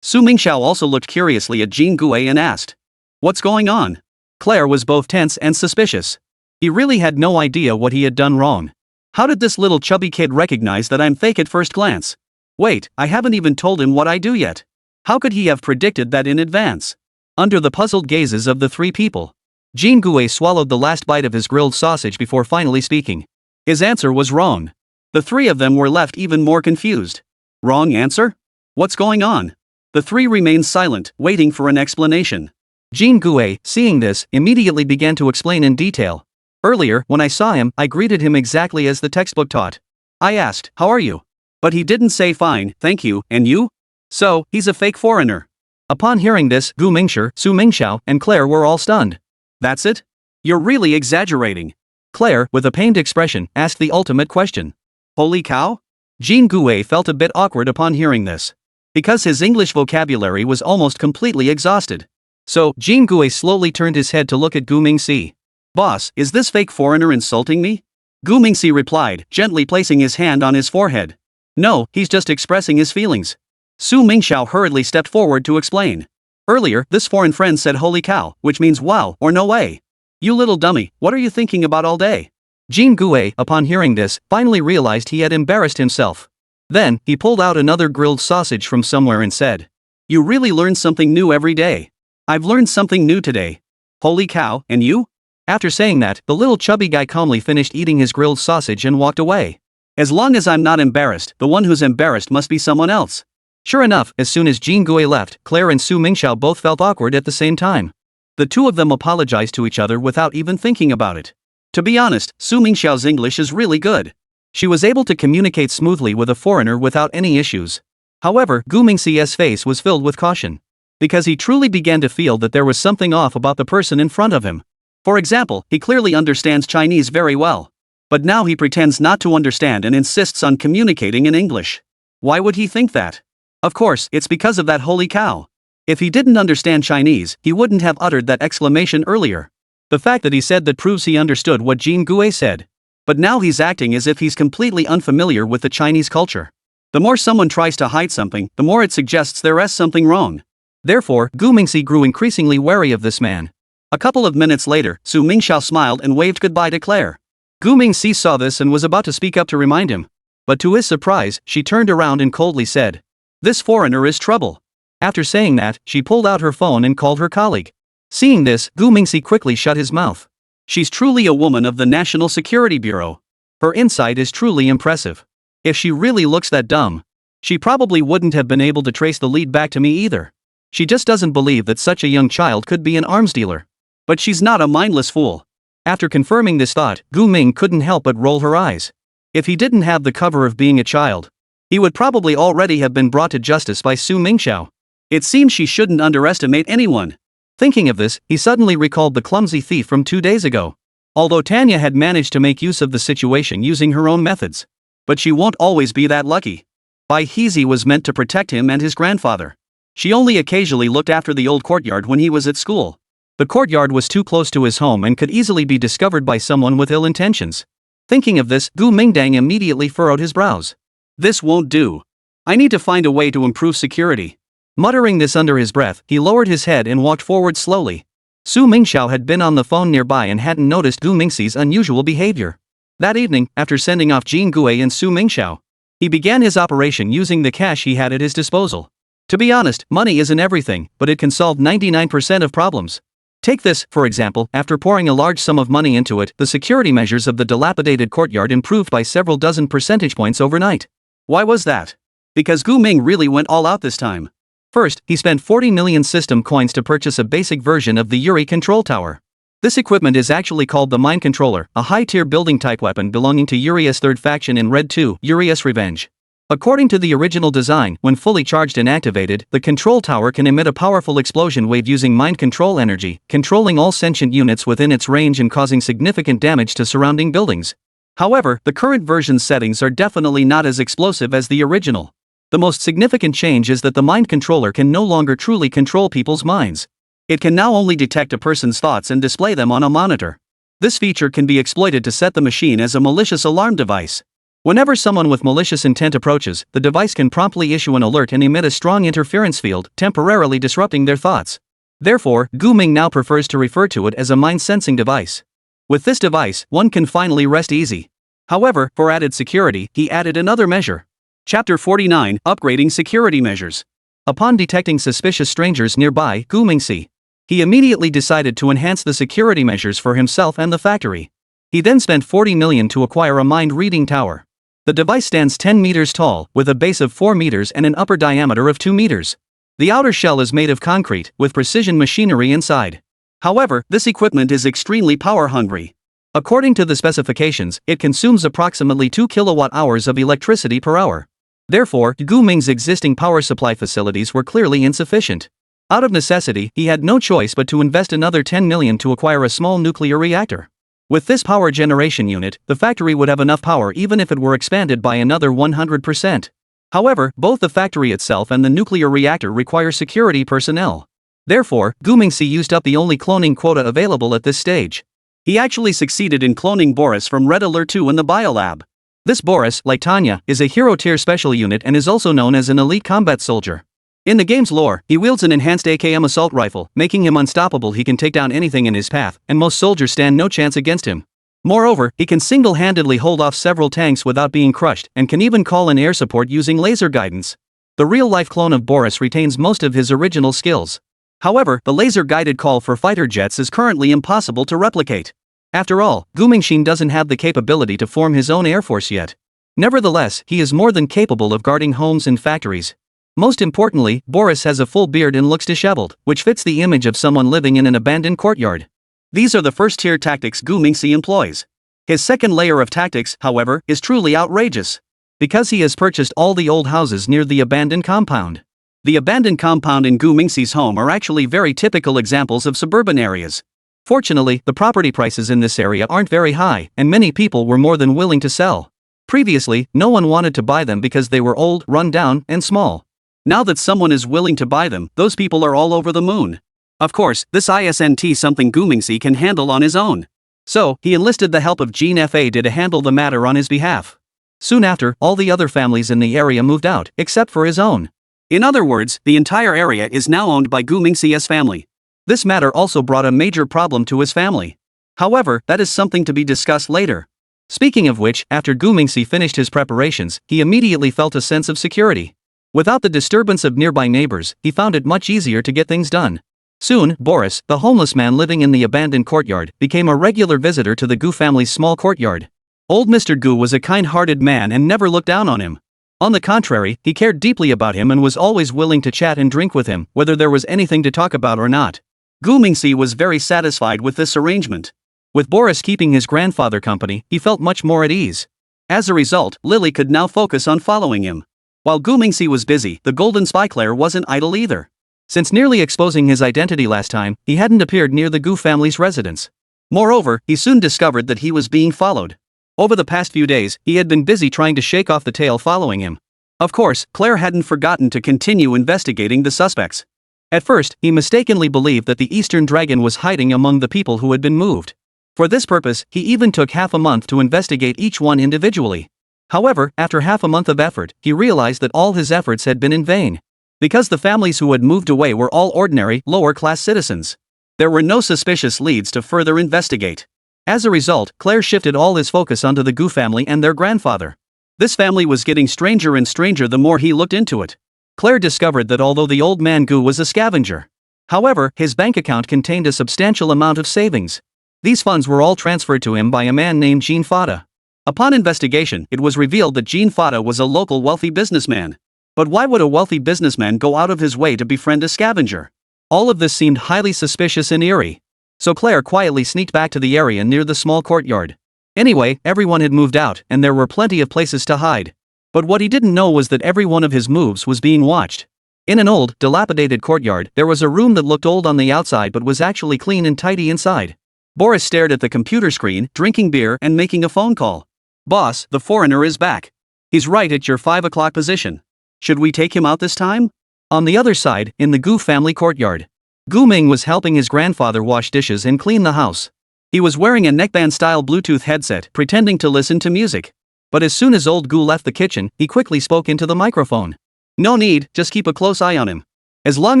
Su Mingxiao also looked curiously at Jean Gue and asked, "What's going on?" Claire was both tense and suspicious. He really had no idea what he had done wrong. How did this little chubby kid recognize that I'm fake at first glance? Wait, I haven't even told him what I do yet. How could he have predicted that in advance? Under the puzzled gazes of the 3 people, Jean Gue swallowed the last bite of his grilled sausage before finally speaking. His answer was wrong. The 3 of them were left even more confused. Wrong answer? What's going on? The 3 remained silent, waiting for an explanation. Jean Gue, seeing this, immediately began to explain in detail. Earlier, when I saw him, I greeted him exactly as the textbook taught. I asked, "How are you?" But he didn't say fine, thank you, and you? So, he's a fake foreigner. Upon hearing this, Gu Mingshi, Su Mingxiao, and Claire were all stunned. That's it? You're really exaggerating. Claire, with a pained expression, asked the ultimate question. Holy cow? Jean Gue felt a bit awkward upon hearing this. Because his English vocabulary was almost completely exhausted. So, Jean Gue slowly turned his head to look at Gu Mingxi. Boss, is this fake foreigner insulting me? Gu Mingxi replied, gently placing his hand on his forehead. No, he's just expressing his feelings. Su Mingxiao hurriedly stepped forward to explain. Earlier, this foreign friend said holy cow, which means wow, or no way. You little dummy, what are you thinking about all day? Jean Gue, upon hearing this, finally realized he had embarrassed himself. Then, he pulled out another grilled sausage from somewhere and said, You really learn something new every day. I've learned something new today. Holy cow, and you? After saying that, the little chubby guy calmly finished eating his grilled sausage and walked away. As long as I'm not embarrassed, the one who's embarrassed must be someone else. Sure enough, as soon as Jean Gui left, Claire and Su Mingxiao both felt awkward at the same time. The two of them apologized to each other without even thinking about it. To be honest, Su Mingxiao's English is really good. She was able to communicate smoothly with a foreigner without any issues. However, Gu Mingxi's face was filled with caution. Because he truly began to feel that there was something off about the person in front of him. For example, he clearly understands Chinese very well. But now he pretends not to understand and insists on communicating in English. Why would he think that? Of course, it's because of that holy cow. If he didn't understand Chinese, he wouldn't have uttered that exclamation earlier. The fact that he said that proves he understood what Jean Gui said. But now he's acting as if he's completely unfamiliar with the Chinese culture. The more someone tries to hide something, the more it suggests there is something wrong. Therefore, Gu Mingxi grew increasingly wary of this man. A couple of minutes later, Su Mingxiao smiled and waved goodbye to Claire. Gu Mingxi saw this and was about to speak up to remind him. But to his surprise, she turned around and coldly said, "This foreigner is trouble." After saying that, she pulled out her phone and called her colleague. Seeing this, Gu Mingxi quickly shut his mouth. She's truly a woman of the National Security Bureau. Her insight is truly impressive. If she really looks that dumb, she probably wouldn't have been able to trace the lead back to me either. She just doesn't believe that such a young child could be an arms dealer. But she's not a mindless fool. After confirming this thought, Gu Ming couldn't help but roll her eyes. If he didn't have the cover of being a child, he would probably already have been brought to justice by Su Mingxiao. It seems she shouldn't underestimate anyone. Thinking of this, he suddenly recalled the clumsy thief from 2 days ago. Although Tanya had managed to make use of the situation using her own methods. But she won't always be that lucky. Bai Hezi was meant to protect him and his grandfather. She only occasionally looked after the old courtyard when he was at school. The courtyard was too close to his home and could easily be discovered by someone with ill intentions. Thinking of this, Gu Mingdang immediately furrowed his brows. This won't do. I need to find a way to improve security. Muttering this under his breath, he lowered his head and walked forward slowly. Su Mingxiao had been on the phone nearby and hadn't noticed Gu Mingxi's unusual behavior. That evening, after sending off Jean Gui and Su Mingxiao, he began his operation using the cash he had at his disposal. To be honest, money isn't everything, but it can solve 99% of problems. Take this, for example, after pouring a large sum of money into it, the security measures of the dilapidated courtyard improved by several dozen percentage points overnight. Why was that? Because Gu Ming really went all out this time. First, he spent 40 million system coins to purchase a basic version of the Yuri control tower. This equipment is actually called the Mind Controller, a high-tier building-type weapon belonging to Yuri's third faction in Red 2, Yuri's Revenge. According to the original design, when fully charged and activated, the control tower can emit a powerful explosion wave using mind control energy, controlling all sentient units within its range and causing significant damage to surrounding buildings. However, the current version's settings are definitely not as explosive as the original. The most significant change is that the mind controller can no longer truly control people's minds. It can now only detect a person's thoughts and display them on a monitor. This feature can be exploited to set the machine as a malicious alarm device. Whenever someone with malicious intent approaches, the device can promptly issue an alert and emit a strong interference field, temporarily disrupting their thoughts. Therefore, Gu Ming now prefers to refer to it as a mind-sensing device. With this device, one can finally rest easy. However, for added security, he added another measure. Chapter 49, Upgrading Security Measures. Upon detecting suspicious strangers nearby, Gu Mingxi, he immediately decided to enhance the security measures for himself and the factory. He then spent 40 million to acquire a mind-reading tower. The device stands 10 meters tall, with a base of 4 meters and an upper diameter of 2 meters. The outer shell is made of concrete, with precision machinery inside. However, this equipment is extremely power-hungry. According to the specifications, it consumes approximately 2 kilowatt-hours of electricity per hour. Therefore, Gu Ming's existing power supply facilities were clearly insufficient. Out of necessity, he had no choice but to invest another 10 million to acquire a small nuclear reactor. With this power generation unit, the factory would have enough power even if it were expanded by another 100%. However, both the factory itself and the nuclear reactor require security personnel. Therefore, Gu Mingxi used up the only cloning quota available at this stage. He actually succeeded in cloning Boris from Red Alert 2 in the biolab. This Boris, like Tanya, is a hero-tier special unit and is also known as an elite combat soldier. In the game's lore, he wields an enhanced AKM assault rifle, making him unstoppable. He can take down anything in his path, and most soldiers stand no chance against him. Moreover, he can single-handedly hold off several tanks without being crushed, and can even call in air support using laser guidance. The real-life clone of Boris retains most of his original skills. However, the laser-guided call for fighter jets is currently impossible to replicate. After all, Gu Mingxin doesn't have the capability to form his own air force yet. Nevertheless, he is more than capable of guarding homes and factories. Most importantly, Boris has a full beard and looks disheveled, which fits the image of someone living in an abandoned courtyard. These are the first-tier tactics Gu Mingxi employs. His second layer of tactics, however, is truly outrageous. Because he has purchased all the old houses near the abandoned compound. The abandoned compound in Gu Mingxi's home are actually very typical examples of suburban areas. Fortunately, the property prices in this area aren't very high, and many people were more than willing to sell. Previously, no one wanted to buy them because they were old, run down, and small. Now that someone is willing to buy them, those people are all over the moon. Of course, this isn't something Gu Mingxi can handle on his own. So, he enlisted the help of Jean Fa to handle the matter on his behalf. Soon after, all the other families in the area moved out, except for his own. In other words, the entire area is now owned by Gu Mingxi's family. This matter also brought a major problem to his family. However, that is something to be discussed later. Speaking of which, after Gu Mingxi finished his preparations, he immediately felt a sense of security. Without the disturbance of nearby neighbors, he found it much easier to get things done. Soon, Boris, the homeless man living in the abandoned courtyard, became a regular visitor to the Gu family's small courtyard. Old Mr. Gu was a kind-hearted man and never looked down on him. On the contrary, he cared deeply about him and was always willing to chat and drink with him, whether there was anything to talk about or not. Gu Mingxi was very satisfied with this arrangement. With Boris keeping his grandfather company, he felt much more at ease. As a result, Lily could now focus on following him. While Gu Mingxi was busy, the golden spy Claire wasn't idle either. Since nearly exposing his identity last time, he hadn't appeared near the Gu family's residence. Moreover, he soon discovered that he was being followed. Over the past few days, he had been busy trying to shake off the tail following him. Of course, Claire hadn't forgotten to continue investigating the suspects. At first, he mistakenly believed that the Eastern Dragon was hiding among the people who had been moved. For this purpose, he even took half a month to investigate each one individually. However, after half a month of effort, he realized that all his efforts had been in vain. Because the families who had moved away were all ordinary, lower-class citizens. There were no suspicious leads to further investigate. As a result, Claire shifted all his focus onto the Gu family and their grandfather. This family was getting stranger and stranger the more he looked into it. Claire discovered that although the old man Gu was a scavenger, however, his bank account contained a substantial amount of savings. These funds were all transferred to him by a man named Jean Fata. Upon investigation, it was revealed that Jean Fata was a local wealthy businessman. But why would a wealthy businessman go out of his way to befriend a scavenger? All of this seemed highly suspicious and eerie. So Claire quietly sneaked back to the area near the small courtyard. Anyway, everyone had moved out, and there were plenty of places to hide. But what he didn't know was that every one of his moves was being watched. In an old, dilapidated courtyard, there was a room that looked old on the outside but was actually clean and tidy inside. Boris stared at the computer screen, drinking beer and making a phone call. "Boss, the foreigner is back. He's right at your 5 o'clock position. Should we take him out this time?" On the other side, in the Gu family courtyard, Gu Ming was helping his grandfather wash dishes and clean the house. He was wearing a neckband-style Bluetooth headset, pretending to listen to music. But as soon as old Gu left the kitchen, he quickly spoke into the microphone. "No need, just keep a close eye on him. As long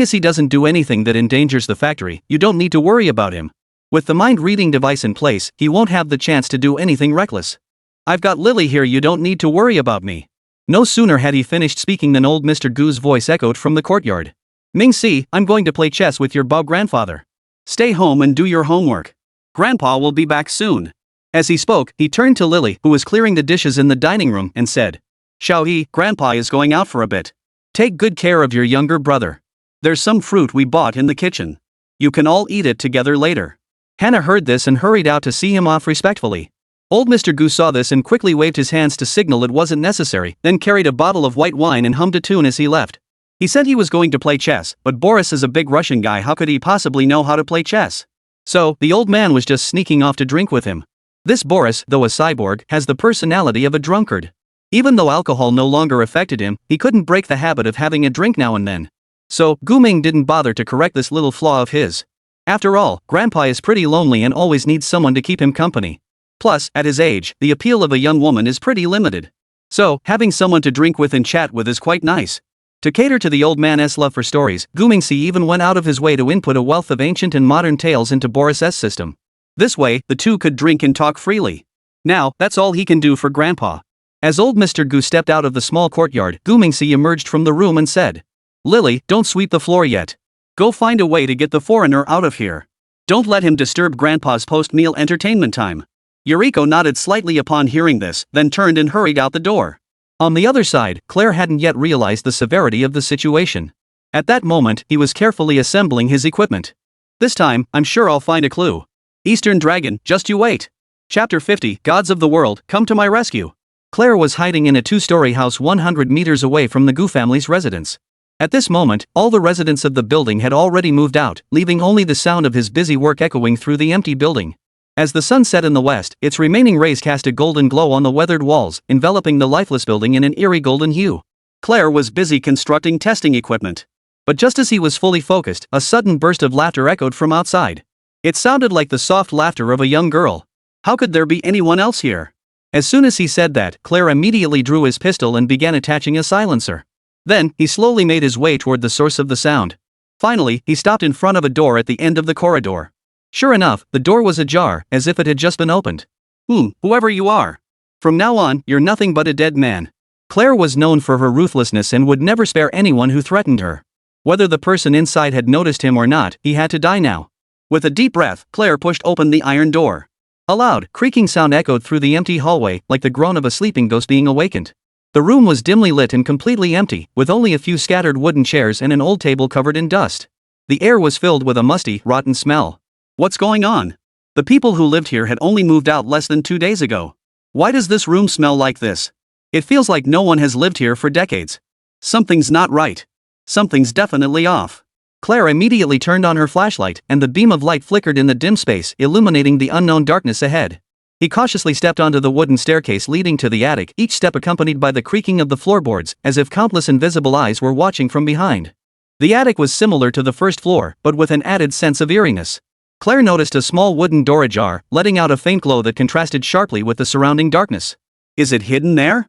as he doesn't do anything that endangers the factory, you don't need to worry about him. With the mind-reading device in place, he won't have the chance to do anything reckless. I've got Lily here, you don't need to worry about me." No sooner had he finished speaking than old Mr. Gu's voice echoed from the courtyard. "Mingxi, I'm going to play chess with your Bao grandfather. Stay home and do your homework. Grandpa will be back soon." As he spoke, he turned to Lily, who was clearing the dishes in the dining room, and said, "Xiaoyi, Grandpa is going out for a bit. Take good care of your younger brother. There's some fruit we bought in the kitchen. You can all eat it together later." Hannah heard this and hurried out to see him off respectfully. Old Mr. Gu saw this and quickly waved his hands to signal it wasn't necessary, then carried a bottle of white wine and hummed a tune as he left. He said he was going to play chess, but Boris is a big Russian guy, how could he possibly know how to play chess? So, the old man was just sneaking off to drink with him. This Boris, though a cyborg, has the personality of a drunkard. Even though alcohol no longer affected him, he couldn't break the habit of having a drink now and then. So, Gu Ming didn't bother to correct this little flaw of his. After all, Grandpa is pretty lonely and always needs someone to keep him company. Plus, at his age, the appeal of a young woman is pretty limited. So, having someone to drink with and chat with is quite nice. To cater to the old man's love for stories, Gu Mingxi even went out of his way to input a wealth of ancient and modern tales into Boris's system. This way, the two could drink and talk freely. Now, that's all he can do for Grandpa. As old Mr. Gu stepped out of the small courtyard, Gu Mingxi emerged from the room and said, "Lily, don't sweep the floor yet. Go find a way to get the foreigner out of here. Don't let him disturb Grandpa's post-meal entertainment time." Yuriko nodded slightly upon hearing this, then turned and hurried out the door. On the other side, Claire hadn't yet realized the severity of the situation. At that moment, he was carefully assembling his equipment. This time, I'm sure I'll find a clue. Eastern Dragon, just you wait. Chapter 50, Gods of the World, come to my rescue. Claire was hiding in a two-story house 100 meters away from the Gu family's residence. At this moment, all the residents of the building had already moved out, leaving only the sound of his busy work echoing through the empty building. As the sun set in the west, its remaining rays cast a golden glow on the weathered walls, enveloping the lifeless building in an eerie golden hue. Claire was busy constructing testing equipment. But just as he was fully focused, a sudden burst of laughter echoed from outside. It sounded like the soft laughter of a young girl. How could there be anyone else here? As soon as he said that, Claire immediately drew his pistol and began attaching a silencer. Then, he slowly made his way toward the source of the sound. Finally, he stopped in front of a door at the end of the corridor. Sure enough, the door was ajar, as if it had just been opened. Whoever you are. From now on, you're nothing but a dead man. Claire was known for her ruthlessness and would never spare anyone who threatened her. Whether the person inside had noticed him or not, he had to die now. With a deep breath, Claire pushed open the iron door. A loud, creaking sound echoed through the empty hallway, like the groan of a sleeping ghost being awakened. The room was dimly lit and completely empty, with only a few scattered wooden chairs and an old table covered in dust. The air was filled with a musty, rotten smell. What's going on? The people who lived here had only moved out less than 2 days ago. Why does this room smell like this? It feels like no one has lived here for decades. Something's not right. Something's definitely off. Claire immediately turned on her flashlight, and the beam of light flickered in the dim space, illuminating the unknown darkness ahead. He cautiously stepped onto the wooden staircase leading to the attic, each step accompanied by the creaking of the floorboards, as if countless invisible eyes were watching from behind. The attic was similar to the first floor, but with an added sense of eeriness. Claire noticed a small wooden door ajar, letting out a faint glow that contrasted sharply with the surrounding darkness. Is it hidden there?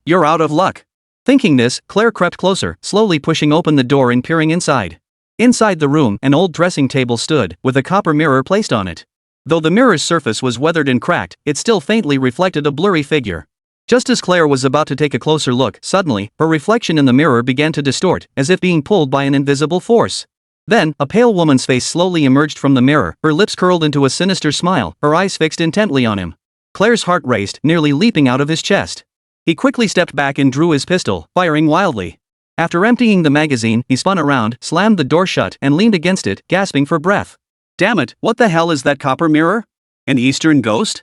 You're out of luck. Thinking this, Claire crept closer, slowly pushing open the door and peering inside. Inside the room, an old dressing table stood, with a copper mirror placed on it. Though the mirror's surface was weathered and cracked, it still faintly reflected a blurry figure. Just as Claire was about to take a closer look, suddenly, her reflection in the mirror began to distort, as if being pulled by an invisible force. Then, a pale woman's face slowly emerged from the mirror, her lips curled into a sinister smile, her eyes fixed intently on him. Claire's heart raced, nearly leaping out of his chest. He quickly stepped back and drew his pistol, firing wildly. After emptying the magazine, he spun around, slammed the door shut, and leaned against it, gasping for breath. Damn it, what the hell is that copper mirror? An Eastern ghost?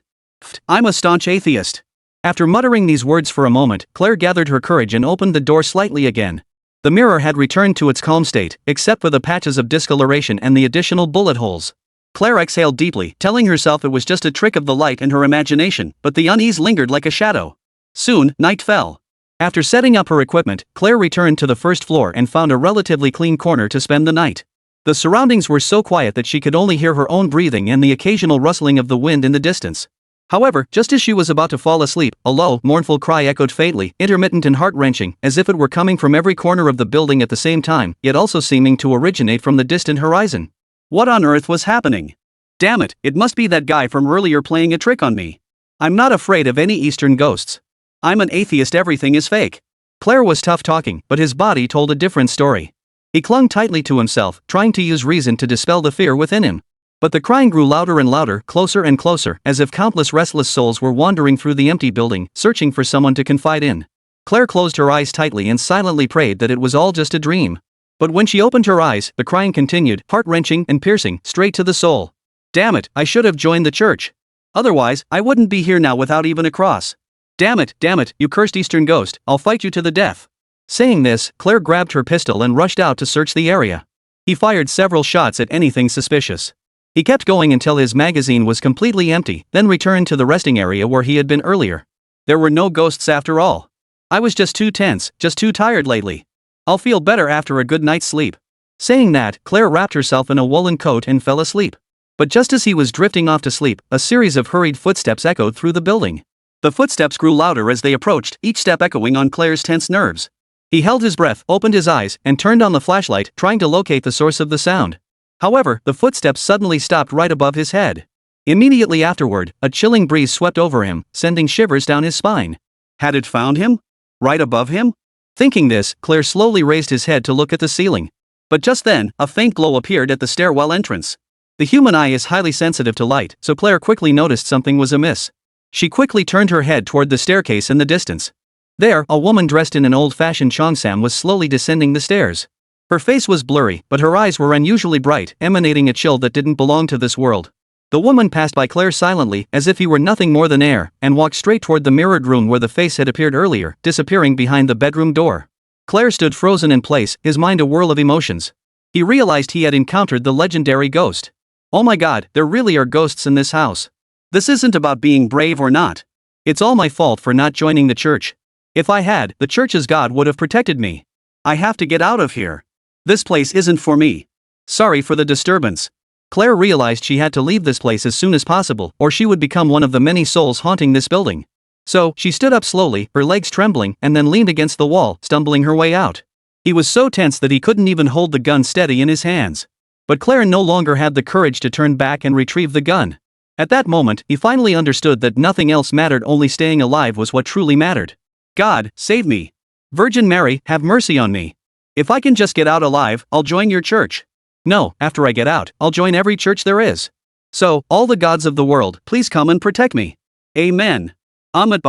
I'm a staunch atheist. After muttering these words for a moment, Claire gathered her courage and opened the door slightly again. The mirror had returned to its calm state, except for the patches of discoloration and the additional bullet holes. Claire exhaled deeply, telling herself it was just a trick of the light and her imagination, but the unease lingered like a shadow. Soon, night fell. After setting up her equipment, Claire returned to the first floor and found a relatively clean corner to spend the night. The surroundings were so quiet that she could only hear her own breathing and the occasional rustling of the wind in the distance. However, just as she was about to fall asleep, a low, mournful cry echoed faintly, intermittent and heart-wrenching, as if it were coming from every corner of the building at the same time, yet also seeming to originate from the distant horizon. What on earth was happening? Damn it, it must be that guy from earlier playing a trick on me. I'm not afraid of any Eastern ghosts. I'm an atheist, everything is fake. Claire was tough talking, but his body told a different story. He clung tightly to himself, trying to use reason to dispel the fear within him. But the crying grew louder and louder, closer and closer, as if countless restless souls were wandering through the empty building, searching for someone to confide in. Claire closed her eyes tightly and silently prayed that it was all just a dream. But when she opened her eyes, the crying continued, heart-wrenching and piercing, straight to the soul. Damn it, I should have joined the church. Otherwise, I wouldn't be here now without even a cross. Damn it, you cursed Eastern ghost, I'll fight you to the death. Saying this, Claire grabbed her pistol and rushed out to search the area. He fired several shots at anything suspicious. He kept going until his magazine was completely empty, then returned to the resting area where he had been earlier. There were no ghosts after all. I was just too tense, just too tired lately. I'll feel better after a good night's sleep. Saying that, Claire wrapped herself in a woolen coat and fell asleep. But just as he was drifting off to sleep, a series of hurried footsteps echoed through the building. The footsteps grew louder as they approached, each step echoing on Claire's tense nerves. He held his breath, opened his eyes, and turned on the flashlight, trying to locate the source of the sound. However, the footsteps suddenly stopped right above his head. Immediately afterward, a chilling breeze swept over him, sending shivers down his spine. Had it found him? Right above him? Thinking this, Claire slowly raised his head to look at the ceiling. But just then, a faint glow appeared at the stairwell entrance. The human eye is highly sensitive to light, so Claire quickly noticed something was amiss. She quickly turned her head toward the staircase in the distance. There, a woman dressed in an old-fashioned cheongsam was slowly descending the stairs. Her face was blurry, but her eyes were unusually bright, emanating a chill that didn't belong to this world. The woman passed by Claire silently, as if he were nothing more than air, and walked straight toward the mirrored room where the face had appeared earlier, disappearing behind the bedroom door. Claire stood frozen in place, his mind a whirl of emotions. He realized he had encountered the legendary ghost. Oh my god, there really are ghosts in this house. This isn't about being brave or not. It's all my fault for not joining the church. If I had, the church's God would have protected me. I have to get out of here. This place isn't for me. Sorry for the disturbance. Claire realized she had to leave this place as soon as possible, or she would become one of the many souls haunting this building. So, she stood up slowly, her legs trembling, and then leaned against the wall, stumbling her way out. He was so tense that he couldn't even hold the gun steady in his hands. But Claire no longer had the courage to turn back and retrieve the gun. At that moment, he finally understood that nothing else mattered, only staying alive was what truly mattered. God, save me. Virgin Mary, have mercy on me. If I can just get out alive, I'll join your church. No, after I get out, I'll join every church there is. So, all the gods of the world, please come and protect me. Amen. Amen.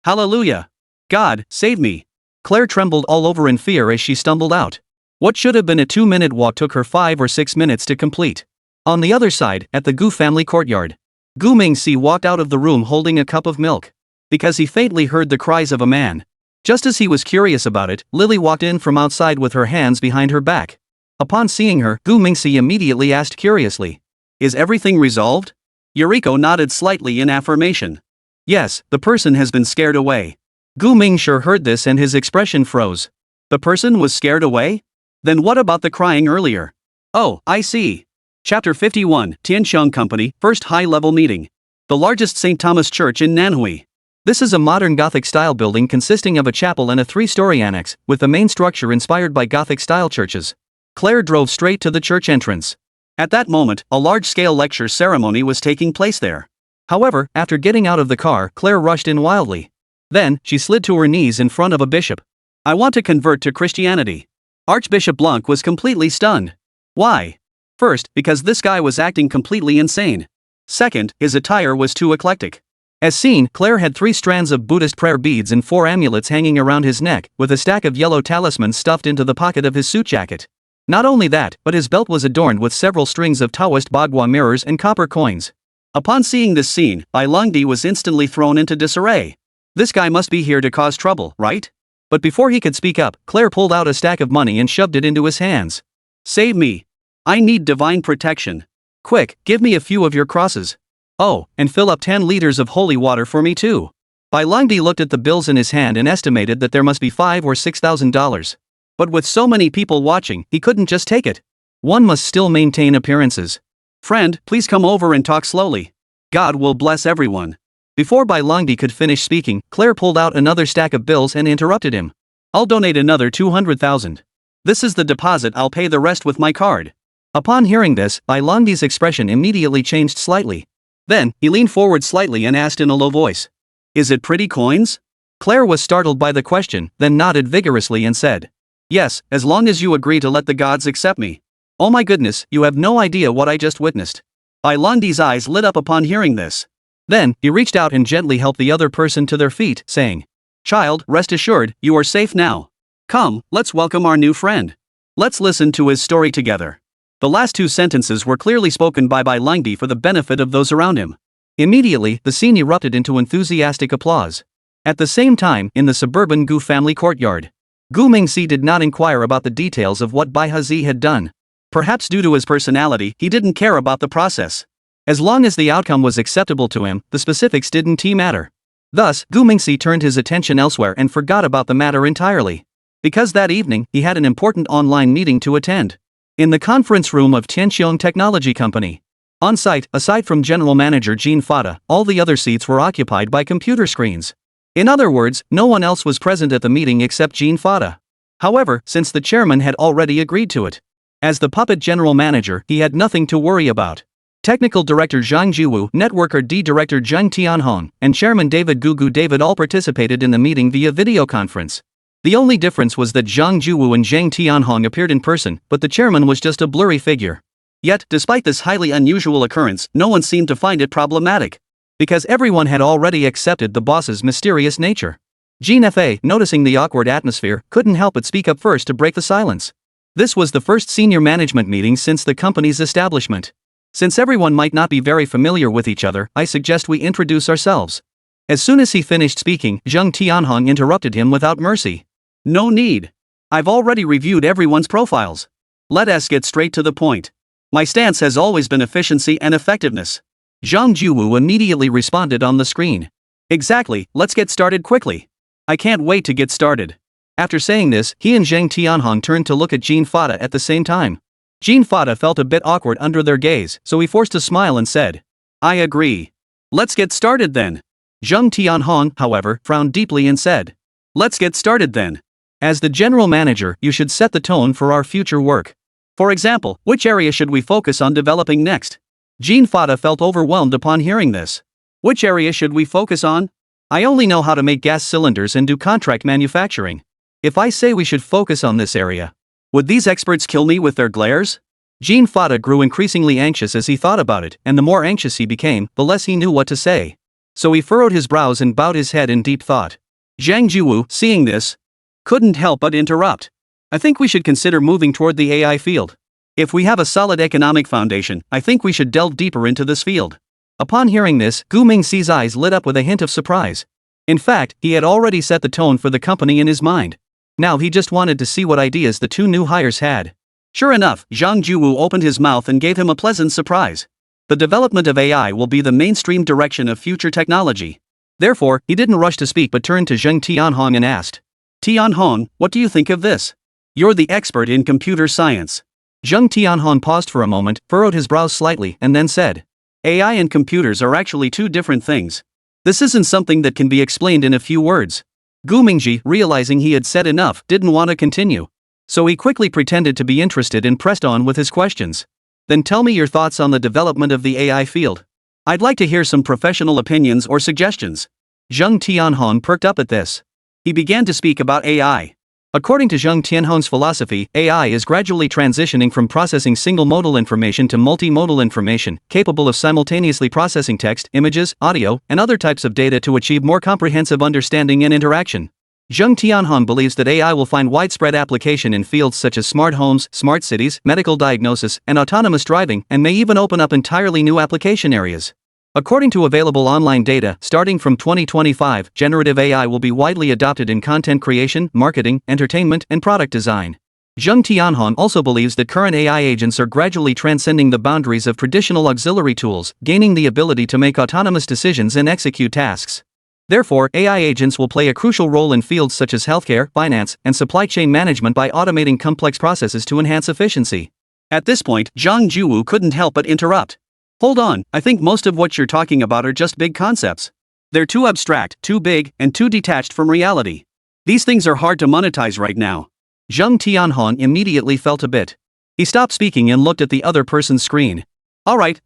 Hallelujah. God, save me. Claire trembled all over in fear as she stumbled out. What should have been a 2-minute walk took her 5 or 6 minutes to complete. On the other side, at the Gu family courtyard, Gu Mingxi walked out of the room holding a cup of milk. Because he faintly heard the cries of a man. Just as he was curious about it, Lily walked in from outside with her hands behind her back. Upon seeing her, Gu Mingxi immediately asked curiously, "Is everything resolved?" Yuriko nodded slightly in affirmation. Yes, the person has been scared away. Gu Mingxi heard this and his expression froze. The person was scared away? Then what about the crying earlier? Oh, I see. Chapter 51, Tianqiang Company, First High-Level Meeting. The largest St. Thomas Church in Nanhui. This is a modern Gothic-style building consisting of a chapel and a 3-story annex, with the main structure inspired by Gothic-style churches. Claire drove straight to the church entrance. At that moment, a large-scale lecture ceremony was taking place there. However, after getting out of the car, Claire rushed in wildly. Then, she slid to her knees in front of a bishop. "I want to convert to Christianity." Archbishop Blanc was completely stunned. Why? First, because this guy was acting completely insane. Second, his attire was too eclectic. As seen, Claire had 3 strands of Buddhist prayer beads and 4 amulets hanging around his neck, with a stack of yellow talismans stuffed into the pocket of his suit jacket. Not only that, but his belt was adorned with several strings of Taoist bagua mirrors and copper coins. Upon seeing this scene, Bai Longdi was instantly thrown into disarray. This guy must be here to cause trouble, right? But before he could speak up, Claire pulled out a stack of money and shoved it into his hands. "Save me. I need divine protection. Quick, give me a few of your crosses. Oh, and fill up 10 liters of holy water for me too." Bai Longdi looked at the bills in his hand and estimated that there must be $5,000 or $6,000. But with so many people watching, he couldn't just take it. One must still maintain appearances. "Friend, please come over and talk slowly. God will bless everyone." Before Bai Longdi could finish speaking, Claire pulled out another stack of bills and interrupted him. "I'll donate another 200,000. This is the deposit, I'll pay the rest with my card." Upon hearing this, Bai Longdi's expression immediately changed slightly. Then, he leaned forward slightly and asked in a low voice, "Is it pretty coins?" Claire was startled by the question, then nodded vigorously and said, "Yes, as long as you agree to let the gods accept me." "Oh my goodness, you have no idea what I just witnessed." Bai Longdi's eyes lit up upon hearing this. Then, he reached out and gently helped the other person to their feet, saying, "Child, rest assured, you are safe now. Come, let's welcome our new friend. Let's listen to his story together." The last 2 sentences were clearly spoken by Bai Longdi for the benefit of those around him. Immediately, the scene erupted into enthusiastic applause. At the same time, in the suburban Gu family courtyard, Gu Mingxi did not inquire about the details of what Bai Hazi had done. Perhaps due to his personality, he didn't care about the process. As long as the outcome was acceptable to him, the specifics didn't matter. Thus, Gu Mingxi turned his attention elsewhere and forgot about the matter entirely. Because that evening, he had an important online meeting to attend. In the conference room of Tianqiang Technology Company. On site, aside from General Manager Jean Fata, all the other seats were occupied by computer screens. In other words, no one else was present at the meeting except Jean Fata. However, since the chairman had already agreed to it. As the puppet general manager, he had nothing to worry about. Technical Director Zhang Jiwu, Networker D Director Zheng Tianhong, and Chairman David Gugu David all participated in the meeting via video conference. The only difference was that Zhang Jiwu and Zheng Tianhong appeared in person, but the chairman was just a blurry figure. Yet, despite this highly unusual occurrence, no one seemed to find it problematic. Because everyone had already accepted the boss's mysterious nature. Jean Fa, noticing the awkward atmosphere, couldn't help but speak up first to break the silence. This was the first senior management meeting since the company's establishment. Since everyone might not be very familiar with each other, I suggest we introduce ourselves. As soon as he finished speaking, Zheng Tianhong interrupted him without mercy. No need. I've already reviewed everyone's profiles. Let us get straight to the point. My stance has always been efficiency and effectiveness. Zhang Juwu immediately responded on the screen. Exactly, let's get started quickly. I can't wait to get started. After saying this, he and Zheng Tianhong turned to look at Jean Fada at the same time. Jean Fada felt a bit awkward under their gaze, so he forced a smile and said, I agree. Let's get started then. Zheng Tianhong, however, frowned deeply and said, Let's get started then. As the general manager, you should set the tone for our future work. For example, which area should we focus on developing next? Jean Fada felt overwhelmed upon hearing this. Which area should we focus on? I only know how to make gas cylinders and do contract manufacturing. If I say we should focus on this area, would these experts kill me with their glares? Jean Fada grew increasingly anxious as he thought about it, and the more anxious he became, the less he knew what to say. So he furrowed his brows and bowed his head in deep thought. Zhang Juwu, seeing this, couldn't help but interrupt. I think we should consider moving toward the AI field. If we have a solid economic foundation, I think we should delve deeper into this field. Upon hearing this, Gu Mingxi's eyes lit up with a hint of surprise. In fact, he had already set the tone for the company in his mind. Now he just wanted to see what ideas the two new hires had. Sure enough, Zhang Juwu opened his mouth and gave him a pleasant surprise. The development of AI will be the mainstream direction of future technology. Therefore, he didn't rush to speak but turned to Zheng Tianhong and asked, Tianhong, what do you think of this? You're the expert in computer science. Zheng Tianhong paused for a moment, furrowed his brows slightly, and then said, AI and computers are actually two different things. This isn't something that can be explained in a few words. Gu Mingji, realizing he had said enough, didn't want to continue. So he quickly pretended to be interested and pressed on with his questions. Then tell me your thoughts on the development of the AI field. I'd like to hear some professional opinions or suggestions. Zheng Tianhong perked up at this. He began to speak about AI. According to Zheng Tianhong's philosophy, AI is gradually transitioning from processing single-modal information to multimodal information, capable of simultaneously processing text, images, audio, and other types of data to achieve more comprehensive understanding and interaction. Zheng Tianhong believes that AI will find widespread application in fields such as smart homes, smart cities, medical diagnosis, and autonomous driving, and may even open up entirely new application areas. According to available online data, starting from 2025, generative AI will be widely adopted in content creation, marketing, entertainment, and product design. Zheng Tianhong also believes that current AI agents are gradually transcending the boundaries of traditional auxiliary tools, gaining the ability to make autonomous decisions and execute tasks. Therefore, AI agents will play a crucial role in fields such as healthcare, finance, and supply chain management by automating complex processes to enhance efficiency. At this point, Zhang Juwu couldn't help but interrupt. Hold on, I think most of what you're talking about are just big concepts. They're too abstract, too big, and too detached from reality. These things are hard to monetize right now. Zheng Tianhong immediately felt a bit. He stopped speaking and looked at the other person's screen. Alright,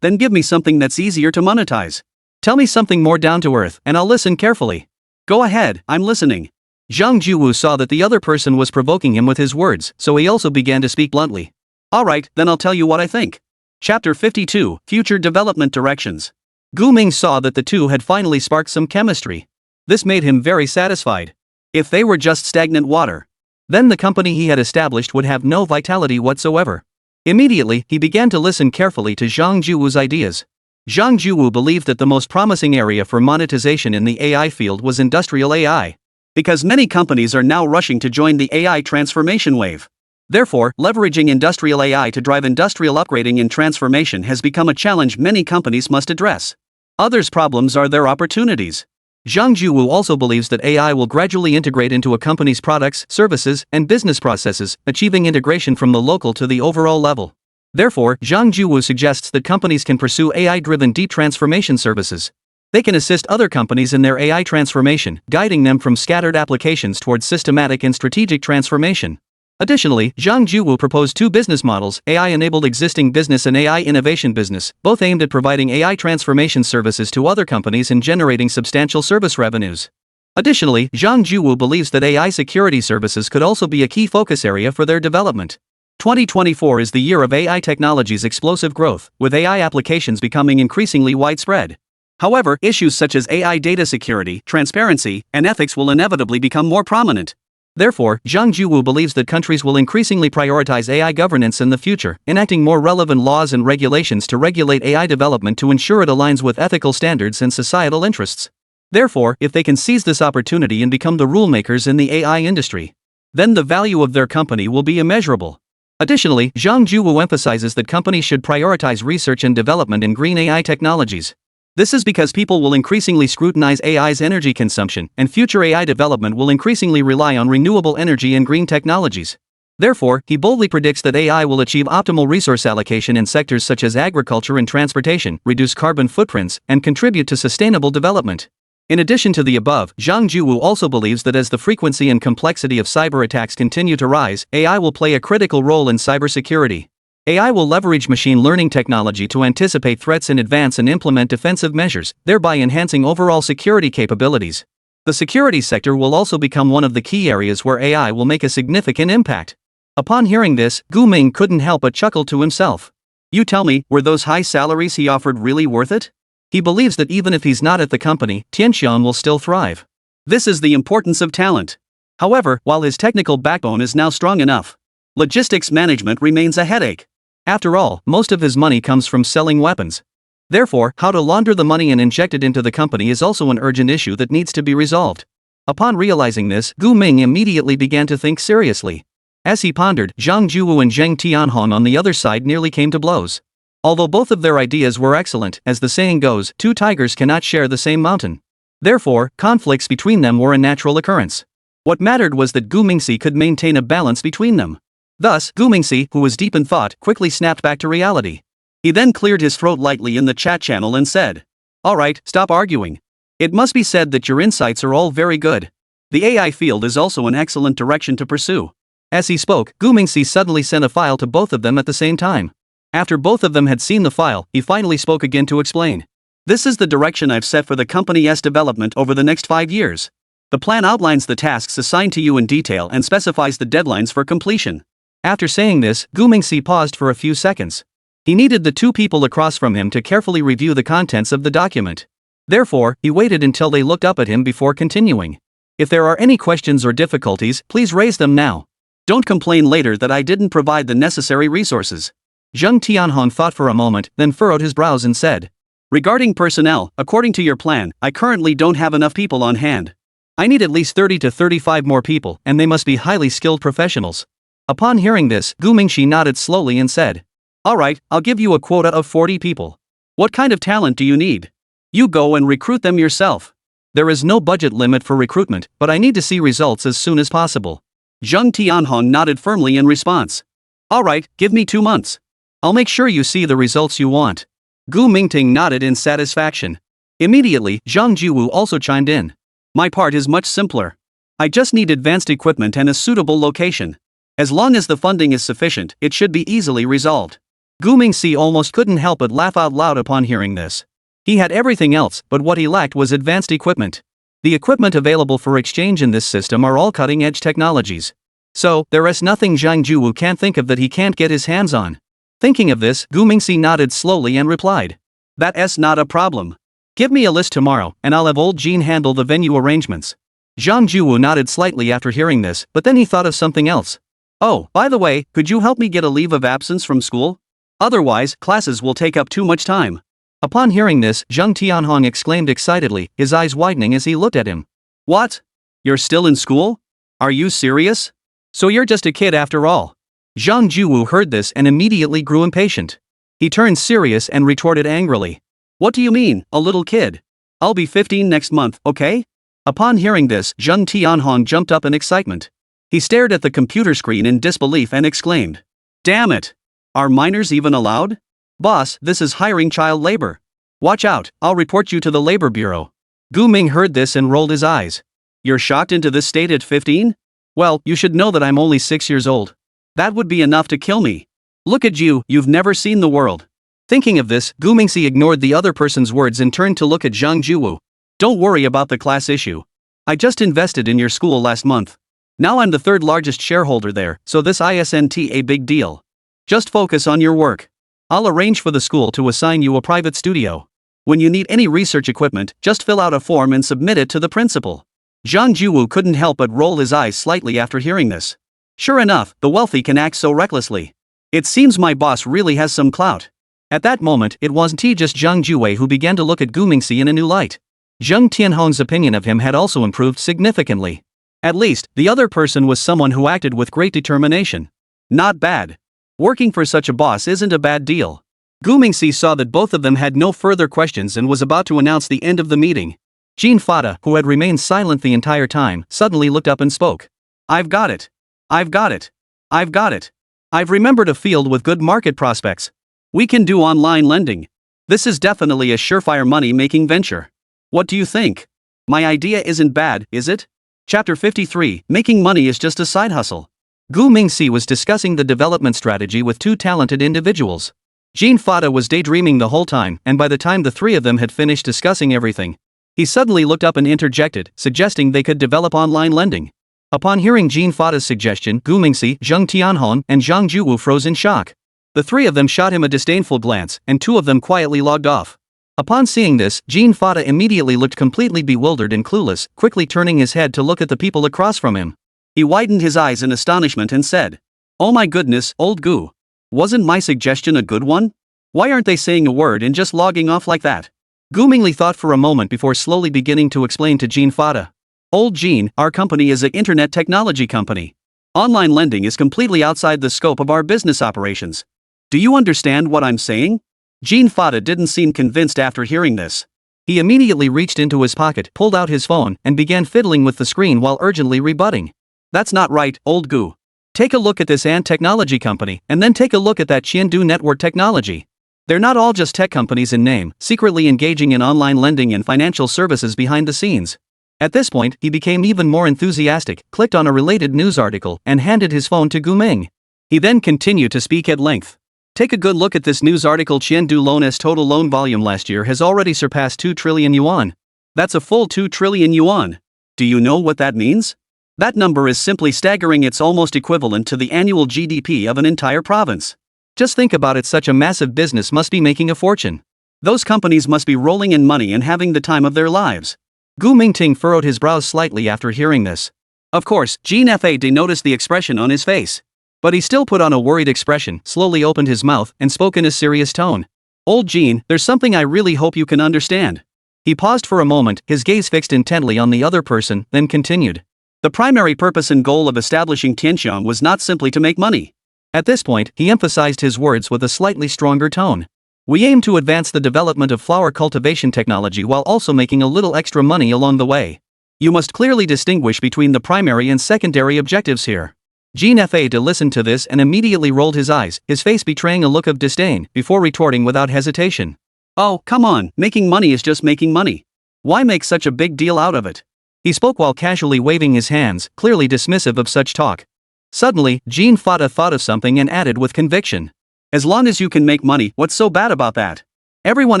then give me something that's easier to monetize. Tell me something more down to earth, and I'll listen carefully. Go ahead, I'm listening. Zhang Juwu saw that the other person was provoking him with his words, so he also began to speak bluntly. Alright, then I'll tell you what I think. Chapter 52, Future Development Directions. Gu Ming saw that the two had finally sparked some chemistry. This made him very satisfied. If they were just stagnant water, then the company he had established would have no vitality whatsoever. Immediately, he began to listen carefully to Zhang Juwu's ideas. Zhang Juwu believed that the most promising area for monetization in the AI field was industrial AI. Because many companies are now rushing to join the AI transformation wave. Therefore, leveraging industrial AI to drive industrial upgrading and transformation has become a challenge many companies must address. Others' problems are their opportunities. Zhang Juwu also believes that AI will gradually integrate into a company's products, services, and business processes, achieving integration from the local to the overall level. Therefore, Zhang Juwu suggests that companies can pursue AI-driven deep transformation services. They can assist other companies in their AI transformation, guiding them from scattered applications towards systematic and strategic transformation. Additionally, Zhang Juwu proposed two business models, AI-enabled existing business and AI innovation business, both aimed at providing AI transformation services to other companies and generating substantial service revenues. Additionally, Zhang Juwu believes that AI security services could also be a key focus area for their development. 2024 is the year of AI technology's explosive growth, with AI applications becoming increasingly widespread. However, issues such as AI data security, transparency, and ethics will inevitably become more prominent. Therefore, Zhang Juwu believes that countries will increasingly prioritize AI governance in the future, enacting more relevant laws and regulations to regulate AI development to ensure it aligns with ethical standards and societal interests. Therefore, if they can seize this opportunity and become the rulemakers in the AI industry, then the value of their company will be immeasurable. Additionally, Zhang Juwu emphasizes that companies should prioritize research and development in green AI technologies. This is because people will increasingly scrutinize AI's energy consumption, and future AI development will increasingly rely on renewable energy and green technologies. Therefore, he boldly predicts that AI will achieve optimal resource allocation in sectors such as agriculture and transportation, reduce carbon footprints, and contribute to sustainable development. In addition to the above, Zhang Juwu also believes that as the frequency and complexity of cyber attacks continue to rise, AI will play a critical role in cybersecurity. AI will leverage machine learning technology to anticipate threats in advance and implement defensive measures, thereby enhancing overall security capabilities. The security sector will also become one of the key areas where AI will make a significant impact. Upon hearing this, Gu Ming couldn't help but chuckle to himself. You tell me, were those high salaries he offered really worth it? He believes that even if he's not at the company, Tianxian will still thrive. This is the importance of talent. However, while his technical backbone is now strong enough, logistics management remains a headache. After all, most of his money comes from selling weapons. Therefore, how to launder the money and inject it into the company is also an urgent issue that needs to be resolved. Upon realizing this, Gu Ming immediately began to think seriously. As he pondered, Zhang Juwu and Zheng Tianhong on the other side nearly came to blows. Although both of their ideas were excellent, as the saying goes, two tigers cannot share the same mountain. Therefore, conflicts between them were a natural occurrence. What mattered was that Gu Mingxi could maintain a balance between them. Thus, Gu Mingxi, who was deep in thought, quickly snapped back to reality. He then cleared his throat lightly in the chat channel and said, "Alright, stop arguing. It must be said that your insights are all very good. The AI field is also an excellent direction to pursue." As he spoke, Gu Mingxi suddenly sent a file to both of them at the same time. After both of them had seen the file, he finally spoke again to explain. "This is the direction I've set for the company's development over the next 5 years. The plan outlines the tasks assigned to you in detail and specifies the deadlines for completion." After saying this, Gu Mingxi paused for a few seconds. He needed the two people across from him to carefully review the contents of the document. Therefore, he waited until they looked up at him before continuing. "If there are any questions or difficulties, please raise them now. Don't complain later that I didn't provide the necessary resources." Zheng Tianhong thought for a moment, then furrowed his brows and said, "Regarding personnel, according to your plan, I currently don't have enough people on hand. I need at least 30 to 35 more people, and they must be highly skilled professionals." Upon hearing this, Gu Mingxi nodded slowly and said, "Alright, I'll give you a quota of 40 people. What kind of talent do you need? You go and recruit them yourself. There is no budget limit for recruitment, but I need to see results as soon as possible." Zheng Tianhong nodded firmly in response. "Alright, give me 2 months. I'll make sure you see the results you want." Gu Mingting nodded in satisfaction. Immediately, Zhang Juwu also chimed in. "My part is much simpler. I just need advanced equipment and a suitable location. As long as the funding is sufficient, it should be easily resolved." Gu Mingxi almost couldn't help but laugh out loud upon hearing this. He had everything else, but what he lacked was advanced equipment. The equipment available for exchange in this system are all cutting-edge technologies. So, there is nothing Zhang Juwu can't think of that he can't get his hands on. Thinking of this, Gu Mingxi nodded slowly and replied, "That's not a problem. Give me a list tomorrow, and I'll have old Jean handle the venue arrangements." Zhang Juwu nodded slightly after hearing this, but then he thought of something else. "Oh, by the way, could you help me get a leave of absence from school? Otherwise, classes will take up too much time." Upon hearing this, Zheng Tianhong exclaimed excitedly, his eyes widening as he looked at him. "What? You're still in school? Are you serious? So you're just a kid after all?" Zhang Juwu heard this and immediately grew impatient. He turned serious and retorted angrily. "What do you mean, a little kid? I'll be 15 next month, okay?" Upon hearing this, Zheng Tianhong jumped up in excitement. He stared at the computer screen in disbelief and exclaimed, "Damn it! Are minors even allowed? Boss, this is hiring child labor. Watch out, I'll report you to the labor bureau." Gu Ming heard this and rolled his eyes. "You're shocked into this state at 15? Well, you should know that I'm only 6 years old. That would be enough to kill me. Look at you, you've never seen the world." Thinking of this, Gu Mingxi ignored the other person's words and turned to look at Zhang Juwu. "Don't worry about the class issue. I just invested in your school last month. Now I'm the third largest shareholder there, so this isn't a big deal. Just focus on your work. I'll arrange for the school to assign you a private studio. When you need any research equipment, just fill out a form and submit it to the principal. Zhang Juwu couldn't help but roll his eyes slightly after hearing this. Sure enough, the wealthy can act so recklessly. It seems my boss really has some clout. At that moment, it wasn't just Zhang Juwei who began to look at Gu Mingxi in a new light. Zheng Tianhong's opinion of him had also improved significantly. At least, the other person was someone who acted with great determination. Not bad. Working for such a boss isn't a bad deal. Gu Mingxi saw that both of them had no further questions and was about to announce the end of the meeting. Jean Fada, who had remained silent the entire time, suddenly looked up and spoke. I've got it. I've got it. I've got it. I've remembered a field with good market prospects. We can do online lending. This is definitely a surefire money-making venture. What do you think? My idea isn't bad, is it? Chapter 53, Making Money is Just a Side Hustle. Gu Mingxi was discussing the development strategy with two talented individuals. Jean Fada was daydreaming the whole time, and by the time the three of them had finished discussing everything, he suddenly looked up and interjected, suggesting they could develop online lending. Upon hearing Jean Fada's suggestion, Gu Mingxi, Zheng Tianhong, and Zhang Juwu froze in shock. The three of them shot him a disdainful glance, and two of them quietly logged off. Upon seeing this, Jean Fada immediately looked completely bewildered and clueless, quickly turning his head to look at the people across from him. He widened his eyes in astonishment and said, "Oh my goodness, old Gu. Wasn't my suggestion a good one? Why aren't they saying a word and just logging off like that?" Gu Mingli thought for a moment before slowly beginning to explain to Jean Fada. "Old Jean, our company is an internet technology company. Online lending is completely outside the scope of our business operations. Do you understand what I'm saying?" Jean Fada didn't seem convinced after hearing this. He immediately reached into his pocket, pulled out his phone, and began fiddling with the screen while urgently rebutting. "That's not right, old Gu. Take a look at this Ant technology company, and then take a look at that Qiandu network technology. They're not all just tech companies in name, secretly engaging in online lending and financial services behind the scenes." At this point, he became even more enthusiastic, clicked on a related news article, and handed his phone to Gu Ming. He then continued to speak at length. "Take a good look at this news article. Qiandu Loan's total loan volume last year has already surpassed 2 trillion yuan. That's a full 2 trillion yuan. Do you know what that means? That number is simply staggering. It's almost equivalent to the annual GDP of an entire province. Just think about it, such a massive business must be making a fortune. Those companies must be rolling in money and having the time of their lives." Gu Mingting furrowed his brows slightly after hearing this. Of course, Jean Fada noticed the expression on his face. But he still put on a worried expression, slowly opened his mouth, and spoke in a serious tone. "Old Jean, there's something I really hope you can understand." He paused for a moment, his gaze fixed intently on the other person, then continued. "The primary purpose and goal of establishing Tianxiang was not simply to make money." At this point, he emphasized his words with a slightly stronger tone. "We aim to advance the development of flower cultivation technology while also making a little extra money along the way. You must clearly distinguish between the primary and secondary objectives here." Jean Fada listened to this and immediately rolled his eyes, his face betraying a look of disdain, before retorting without hesitation. "Oh, come on, making money is just making money. Why make such a big deal out of it?" He spoke while casually waving his hands, clearly dismissive of such talk. Suddenly, Jean Fada thought of something and added with conviction. "As long as you can make money, what's so bad about that? Everyone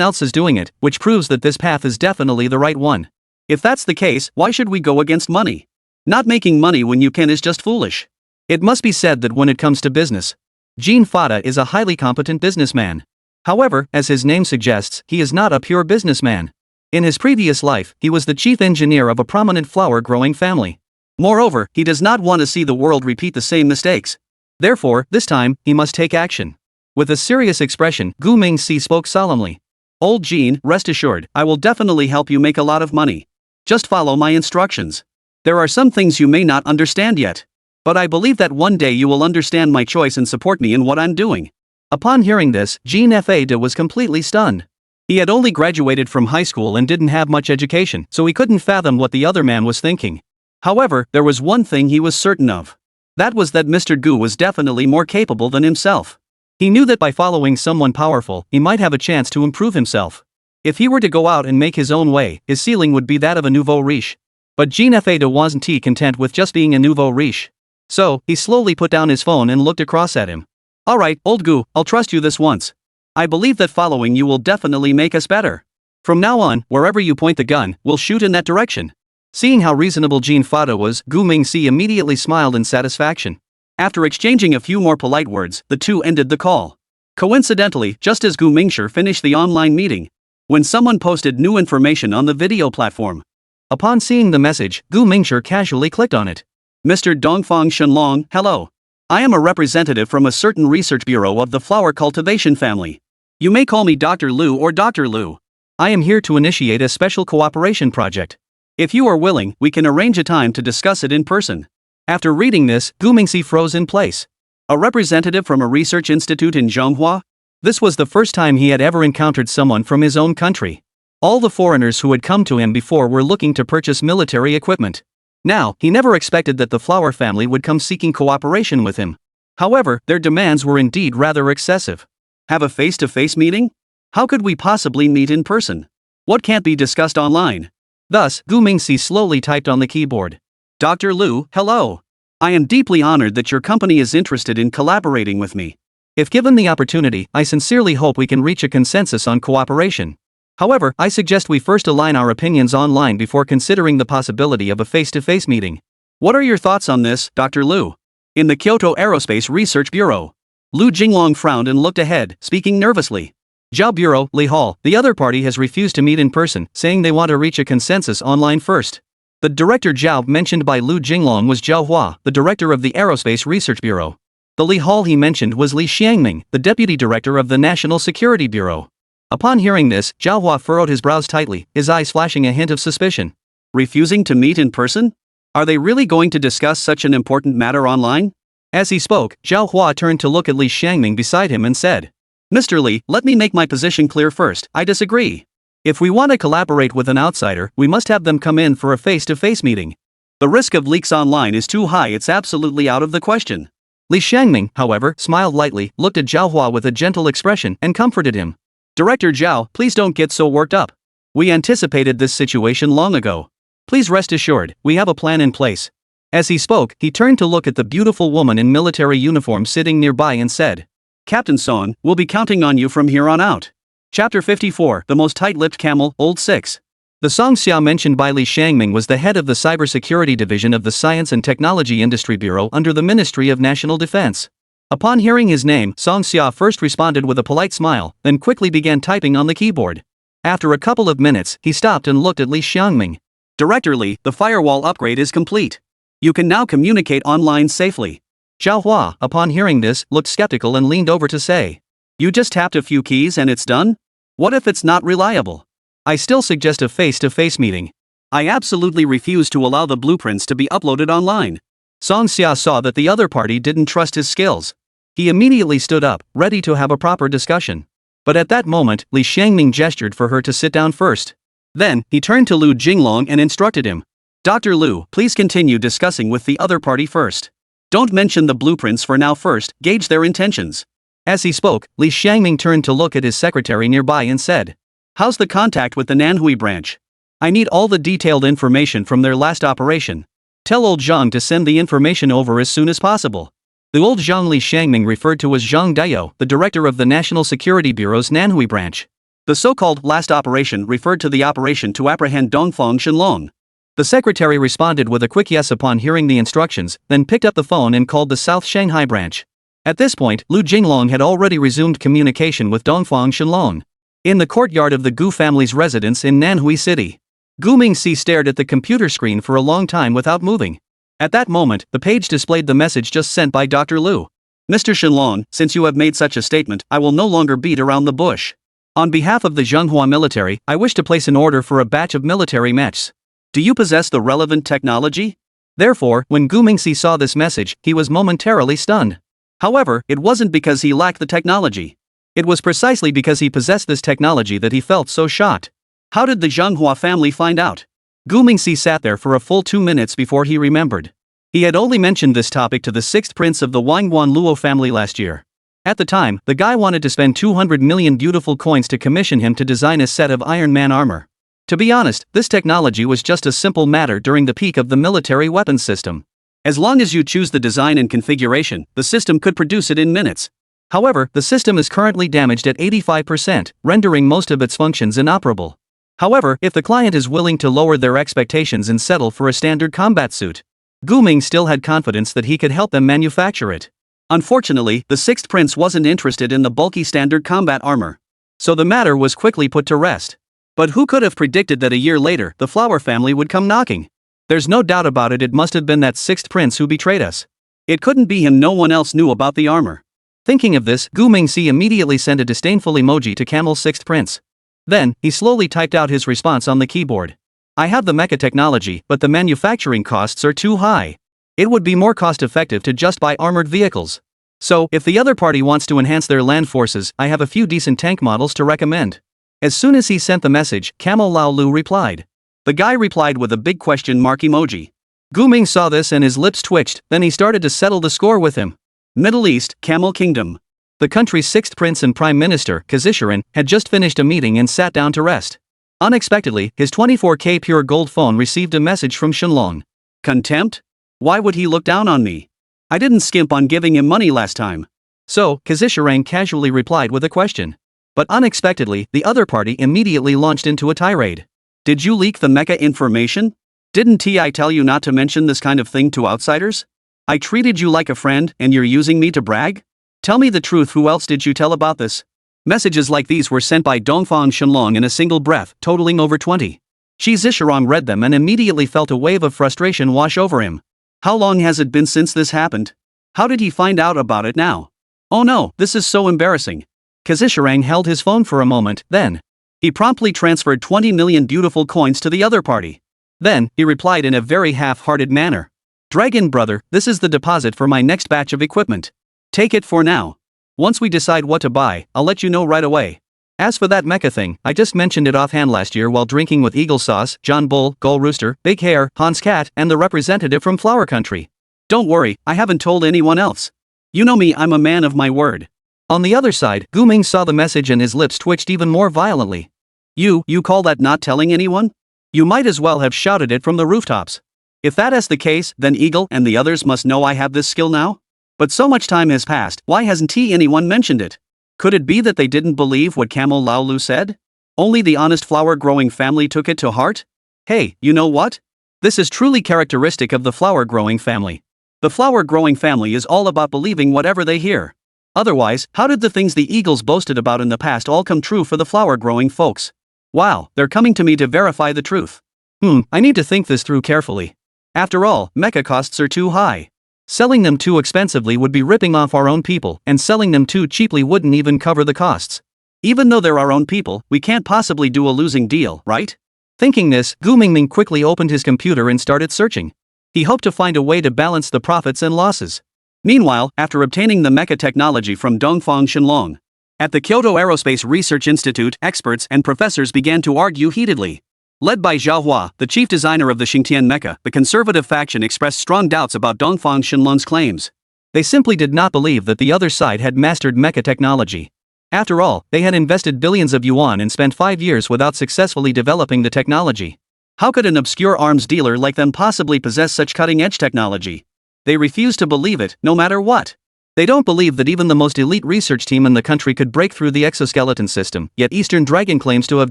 else is doing it, which proves that this path is definitely the right one. If that's the case, why should we go against money? Not making money when you can is just foolish." It must be said that when it comes to business, Jean Fada is a highly competent businessman. However, as his name suggests, he is not a pure businessman. In his previous life, he was the chief engineer of a prominent flower-growing family. Moreover, he does not want to see the world repeat the same mistakes. Therefore, this time, he must take action. With a serious expression, Gu Mingxi spoke solemnly. "Old Jean, rest assured, I will definitely help you make a lot of money. Just follow my instructions. There are some things you may not understand yet. But I believe that one day you will understand my choice and support me in what I'm doing." Upon hearing this, Jean Fada was completely stunned. He had only graduated from high school and didn't have much education, so he couldn't fathom what the other man was thinking. However, there was one thing he was certain of. That was that Mr. Gu was definitely more capable than himself. He knew that by following someone powerful, he might have a chance to improve himself. If he were to go out and make his own way, his ceiling would be that of a nouveau riche. But Jean Fada wasn't content with just being a nouveau riche. So, he slowly put down his phone and looked across at him. "Alright, old Gu, I'll trust you this once. I believe that following you will definitely make us better. From now on, wherever you point the gun, we'll shoot in that direction. Seeing how reasonable Jean Fada was, Gu Mingxi immediately smiled in satisfaction. After exchanging a few more polite words, the two ended the call. Coincidentally, just as Gu Mingxi finished the online meeting, when someone posted new information on the video platform. Upon seeing the message, Gu Mingxi casually clicked on it. Mr. Dongfang Shenlong, hello. I am a representative from a certain research bureau of the flower cultivation family. You may call me Dr. Lu or Dr. Lu. I am here to initiate a special cooperation project. If you are willing, we can arrange a time to discuss it in person. After reading this, Gu Mingxi froze in place. A representative from a research institute in Zhonghua? This was the first time he had ever encountered someone from his own country. All the foreigners who had come to him before were looking to purchase military equipment. Now, he never expected that the Flower family would come seeking cooperation with him. However, their demands were indeed rather excessive. Have a face-to-face meeting? How could we possibly meet in person? What can't be discussed online? Thus, Gu Mingxi slowly typed on the keyboard. Dr. Lu, hello. I am deeply honored that your company is interested in collaborating with me. If given the opportunity, I sincerely hope we can reach a consensus on cooperation. However, I suggest we first align our opinions online before considering the possibility of a face-to-face meeting. What are your thoughts on this, Dr. Lu? In the Kyoto Aerospace Research Bureau. Lu Jinglong frowned and looked ahead, speaking nervously. Zhao Bureau, Li Hall, the other party has refused to meet in person, saying they want to reach a consensus online first. The director Zhao mentioned by Lu Jinglong was Zhao Hua, the director of the Aerospace Research Bureau. The Li Hall he mentioned was Li Xiangming, the deputy director of the National Security Bureau. Upon hearing this, Zhao Hua furrowed his brows tightly, his eyes flashing a hint of suspicion. Refusing to meet in person? Are they really going to discuss such an important matter online? As he spoke, Zhao Hua turned to look at Li Xiangming beside him and said, Mr. Li, let me make my position clear first, I disagree. If we want to collaborate with an outsider, we must have them come in for a face-to-face meeting. The risk of leaks online is too high, it's absolutely out of the question. Li Xiangming, however, smiled lightly, looked at Zhao Hua with a gentle expression, and comforted him. Director Zhao, please don't get so worked up. We anticipated this situation long ago. Please rest assured, we have a plan in place. As he spoke, he turned to look at the beautiful woman in military uniform sitting nearby and said, Captain Song, we'll be counting on you from here on out. Chapter 54, The Most Tight-Lipped Camel, Old 6. The Song Xia mentioned by Li Xiangming was the head of the Cybersecurity Division of the Science and Technology Industry Bureau under the Ministry of National Defense. Upon hearing his name, Song Xia first responded with a polite smile, then quickly began typing on the keyboard. After a couple of minutes, he stopped and looked at Li Xiangming. Director Li, the firewall upgrade is complete. You can now communicate online safely. Zhao Hua, upon hearing this, looked skeptical and leaned over to say, You just tapped a few keys and it's done? What if it's not reliable? I still suggest a face-to-face meeting. I absolutely refuse to allow the blueprints to be uploaded online. Song Xia saw that the other party didn't trust his skills. He immediately stood up, ready to have a proper discussion. But at that moment, Li Xiangming gestured for her to sit down first. Then, he turned to Lu Jinglong and instructed him. Dr. Lu, please continue discussing with the other party first. Don't mention the blueprints for now first, gauge their intentions. As he spoke, Li Xiangming turned to look at his secretary nearby and said, How's the contact with the Nanhui branch? I need all the detailed information from their last operation. Tell old Zhang to send the information over as soon as possible. The old Zhang Li Xiangming referred to as Zhang Daiyou, the director of the National Security Bureau's Nanhui branch. The so-called last operation referred to the operation to apprehend Dongfang Shenlong. The secretary responded with a quick yes upon hearing the instructions, then picked up the phone and called the South Shanghai branch. At this point, Lu Jinglong had already resumed communication with Dongfang Shenlong. In the courtyard of the Gu family's residence in Nanhui City, Gu Mingxi stared at the computer screen for a long time without moving. At that moment, the page displayed the message just sent by Dr. Lu. Mr. Shenlong, since you have made such a statement, I will no longer beat around the bush. On behalf of the Zhonghua military, I wish to place an order for a batch of military mechs. Do you possess the relevant technology? Therefore, when Gu Mingxi saw this message, he was momentarily stunned. However, it wasn't because he lacked the technology. It was precisely because he possessed this technology that he felt so shocked. How did the Zhonghua family find out? Gu Mingxi sat there for a full 2 minutes before he remembered. He had only mentioned this topic to the 6th prince of the Wangguan Luo family last year. At the time, the guy wanted to spend 200 million beautiful coins to commission him to design a set of Iron Man armor. To be honest, this technology was just a simple matter during the peak of the military weapons system. As long as you choose the design and configuration, the system could produce it in minutes. However, the system is currently damaged at 85%, rendering most of its functions inoperable. However, if the client is willing to lower their expectations and settle for a standard combat suit, Guming still had confidence that he could help them manufacture it. Unfortunately, the sixth prince wasn't interested in the bulky standard combat armor. So the matter was quickly put to rest. But who could have predicted that a year later, the Flower family would come knocking? There's no doubt about it, it must have been that sixth prince who betrayed us. It couldn't be him, no one else knew about the armor. Thinking of this, Gu Mingxi immediately sent a disdainful emoji to Camel's sixth prince. Then, he slowly typed out his response on the keyboard. I have the mecha technology, but the manufacturing costs are too high. It would be more cost-effective to just buy armored vehicles. So, if the other party wants to enhance their land forces, I have a few decent tank models to recommend. As soon as he sent the message, Camel Lao Lu replied. The guy replied with a big question mark emoji. Gu Ming saw this and his lips twitched, then he started to settle the score with him. Middle East, Camel Kingdom. The country's sixth prince and prime minister, Kazisharan, had just finished a meeting and sat down to rest. Unexpectedly, his 24K pure gold phone received a message from Shenlong. Contempt? Why would he look down on me? I didn't skimp on giving him money last time. So, Kazisharan casually replied with a question. But unexpectedly, the other party immediately launched into a tirade. Did you leak the mecha information? Didn't I tell you not to mention this kind of thing to outsiders? I treated you like a friend and you're using me to brag? Tell me the truth, who else did you tell about this? Messages like these were sent by Dongfang Shenlong in a single breath, totaling over 20. Shi Zishirong read them and immediately felt a wave of frustration wash over him. How long has it been since this happened? How did he find out about it now? Oh no, this is so embarrassing. Kazisharang held his phone for a moment, then he promptly transferred 20 million beautiful coins to the other party. Then, he replied in a very half-hearted manner. Dragon brother, this is the deposit for my next batch of equipment. Take it for now. Once we decide what to buy, I'll let you know right away. As for that mecha thing, I just mentioned it offhand last year while drinking with Eagle Sauce, John Bull, Gull Rooster, Big Hair, Hans Cat, and the representative from Flower Country. Don't worry, I haven't told anyone else. You know me, I'm a man of my word. On the other side, Gu Ming saw the message and his lips twitched even more violently. You call that not telling anyone? You might as well have shouted it from the rooftops. If that is the case, then Eagle and the others must know I have this skill now? But so much time has passed, why hasn't anyone mentioned it? Could it be that they didn't believe what Camel Lao Lu said? Only the honest flower-growing family took it to heart? Hey, you know what? This is truly characteristic of the flower-growing family. The flower-growing family is all about believing whatever they hear. Otherwise, how did the things the Eagles boasted about in the past all come true for the flower-growing folks? Wow, they're coming to me to verify the truth. I need to think this through carefully. After all, mecha costs are too high. Selling them too expensively would be ripping off our own people, and selling them too cheaply wouldn't even cover the costs. Even though they're our own people, we can't possibly do a losing deal, right? Thinking this, Gu Mingming quickly opened his computer and started searching. He hoped to find a way to balance the profits and losses. Meanwhile, after obtaining the mecha technology from Dongfang Shenlong, at the Kyoto Aerospace Research Institute, experts and professors began to argue heatedly. Led by Zhao Hua, the chief designer of the Xingtian mecha, the conservative faction expressed strong doubts about Dongfang Shenlong's claims. They simply did not believe that the other side had mastered mecha technology. After all, they had invested billions of yuan and spent 5 years without successfully developing the technology. How could an obscure arms dealer like them possibly possess such cutting-edge technology? They refuse to believe it, no matter what. They don't believe that even the most elite research team in the country could break through the exoskeleton system, yet Eastern Dragon claims to have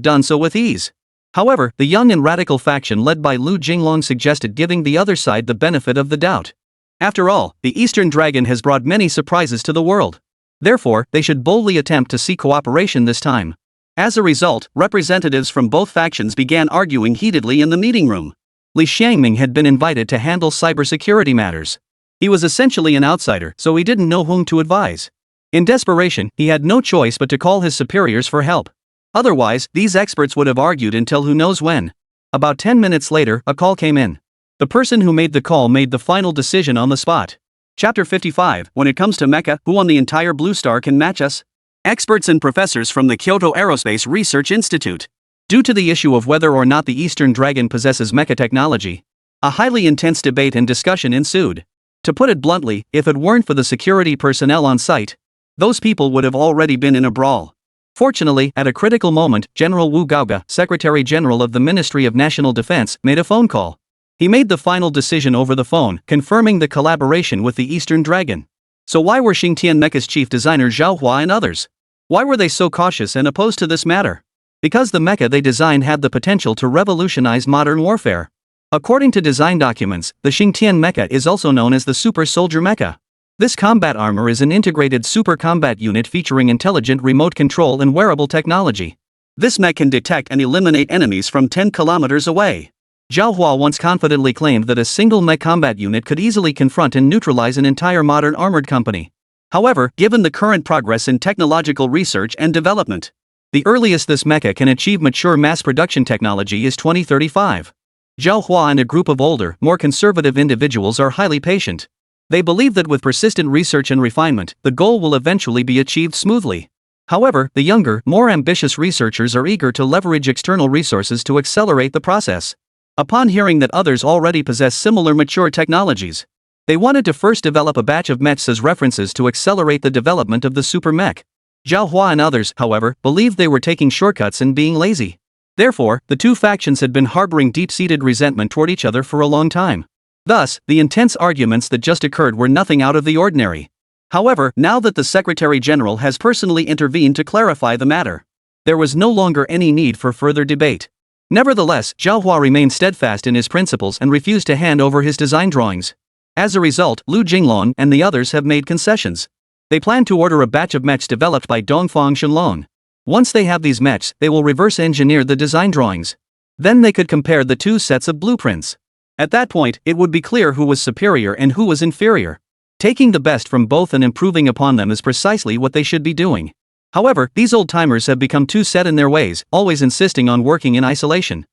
done so with ease. However, the young and radical faction led by Lu Jinglong suggested giving the other side the benefit of the doubt. After all, the Eastern Dragon has brought many surprises to the world. Therefore, they should boldly attempt to seek cooperation this time. As a result, representatives from both factions began arguing heatedly in the meeting room. Li Xiangming had been invited to handle cybersecurity matters. He was essentially an outsider, so he didn't know whom to advise. In desperation, he had no choice but to call his superiors for help. Otherwise, these experts would have argued until who knows when. About 10 minutes later, a call came in. The person who made the call made the final decision on the spot. Chapter 55, when it comes to mecha, who on the entire Blue Star can match us? Experts and professors from the Kyoto Aerospace Research Institute. Due to the issue of whether or not the Eastern Dragon possesses mecha technology, a highly intense debate and discussion ensued. To put it bluntly, if it weren't for the security personnel on site, those people would have already been in a brawl. Fortunately, at a critical moment, General Wu Gaoga, Secretary General of the Ministry of National Defense, made a phone call. He made the final decision over the phone, confirming the collaboration with the Eastern Dragon. So why were Xingtian Mecha's chief designer Zhao Hua and others? Why were they so cautious and opposed to this matter? because the mecha they designed had the potential to revolutionize modern warfare. According to design documents, the Xingtian mecha is also known as the Super Soldier mecha. This combat armor is an integrated super combat unit featuring intelligent remote control and wearable technology. This mech can detect and eliminate enemies from 10 kilometers away. Zhao Hua once confidently claimed that a single mech combat unit could easily confront and neutralize an entire modern armored company. However, given the current progress in technological research and development, the earliest this mecha can achieve mature mass production technology is 2035. Zhao Hua and a group of older, more conservative individuals are highly patient. They believe that with persistent research and refinement, the goal will eventually be achieved smoothly. However, the younger, more ambitious researchers are eager to leverage external resources to accelerate the process. Upon hearing that others already possess similar mature technologies, they wanted to first develop a batch of mechs as references to accelerate the development of the super mech. Zhao Hua and others, however, believed they were taking shortcuts and being lazy. Therefore, the two factions had been harboring deep-seated resentment toward each other for a long time. Thus, the intense arguments that just occurred were nothing out of the ordinary. However, now that the Secretary General has personally intervened to clarify the matter, there was no longer any need for further debate. Nevertheless, Zhao Hua remained steadfast in his principles and refused to hand over his design drawings. As a result, Lu Jinglong and the others have made concessions. They plan to order a batch of mechs developed by Dongfang Shenlong. Once they have these mechs, they will reverse engineer the design drawings. Then they could compare the two sets of blueprints. At that point, it would be clear who was superior and who was inferior. Taking the best from both and improving upon them is precisely what they should be doing. However, these old-timers have become too set in their ways, always insisting on working in isolation.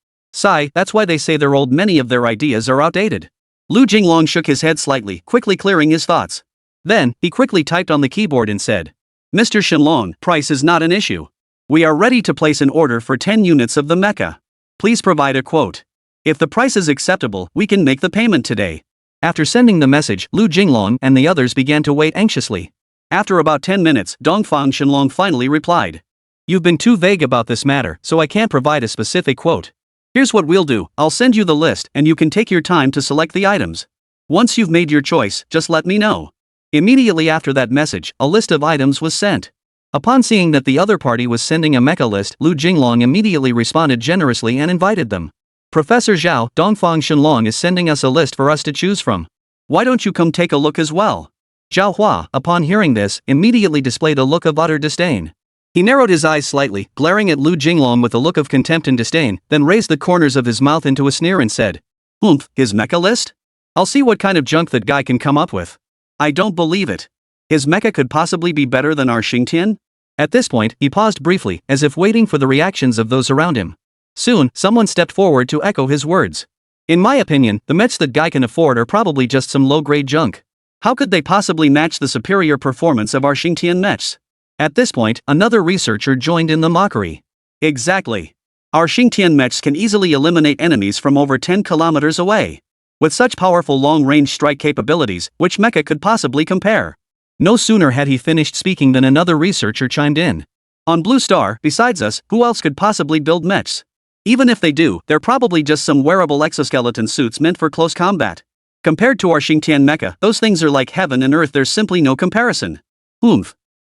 That's why they say they're old. Many of their ideas are outdated. Lu Jinglong shook his head slightly, quickly clearing his thoughts. Then, he quickly typed on the keyboard and said, "Mr. Shenlong, price is not an issue. We are ready to place an order for 10 units of the mecha. Please provide a quote. If the price is acceptable, we can make the payment today." After sending the message, Lu Jinglong and the others began to wait anxiously. After about 10 minutes, Dongfang Shenlong finally replied. "You've been too vague about this matter, so I can't provide a specific quote. Here's what we'll do, I'll send you the list and you can take your time to select the items. Once you've made your choice, just let me know." Immediately after that message, a list of items was sent. Upon seeing that the other party was sending a mecha list, Lu Jinglong immediately responded generously and invited them. "Professor Zhao, Dongfang Shenlong is sending us a list for us to choose from. Why don't you come take a look as well?" Zhao Hua, upon hearing this, immediately displayed a look of utter disdain. He narrowed his eyes slightly, glaring at Lu Jinglong with a look of contempt and disdain, then raised the corners of his mouth into a sneer and said, His mecha list? I'll see what kind of junk that guy can come up with. I don't believe it. His mecha could possibly be better than our Xingtian?" At this point, he paused briefly, as if waiting for the reactions of those around him. Soon, someone stepped forward to echo his words. "In my opinion, the mechs that guy can afford are probably just some low-grade junk. How could they possibly match the superior performance of our Xingtian mechs?" At this point, another researcher joined in the mockery. "Exactly. Our Xingtian mechs can easily eliminate enemies from over 10 kilometers away. With such powerful long-range strike capabilities, which mecha could possibly compare?" No sooner had he finished speaking than another researcher chimed in. "On Blue Star, besides us, who else could possibly build mechs? Even if they do, they're probably just some wearable exoskeleton suits meant for close combat. Compared to our Xingtian mecha, those things are like heaven and earth. There's simply no comparison."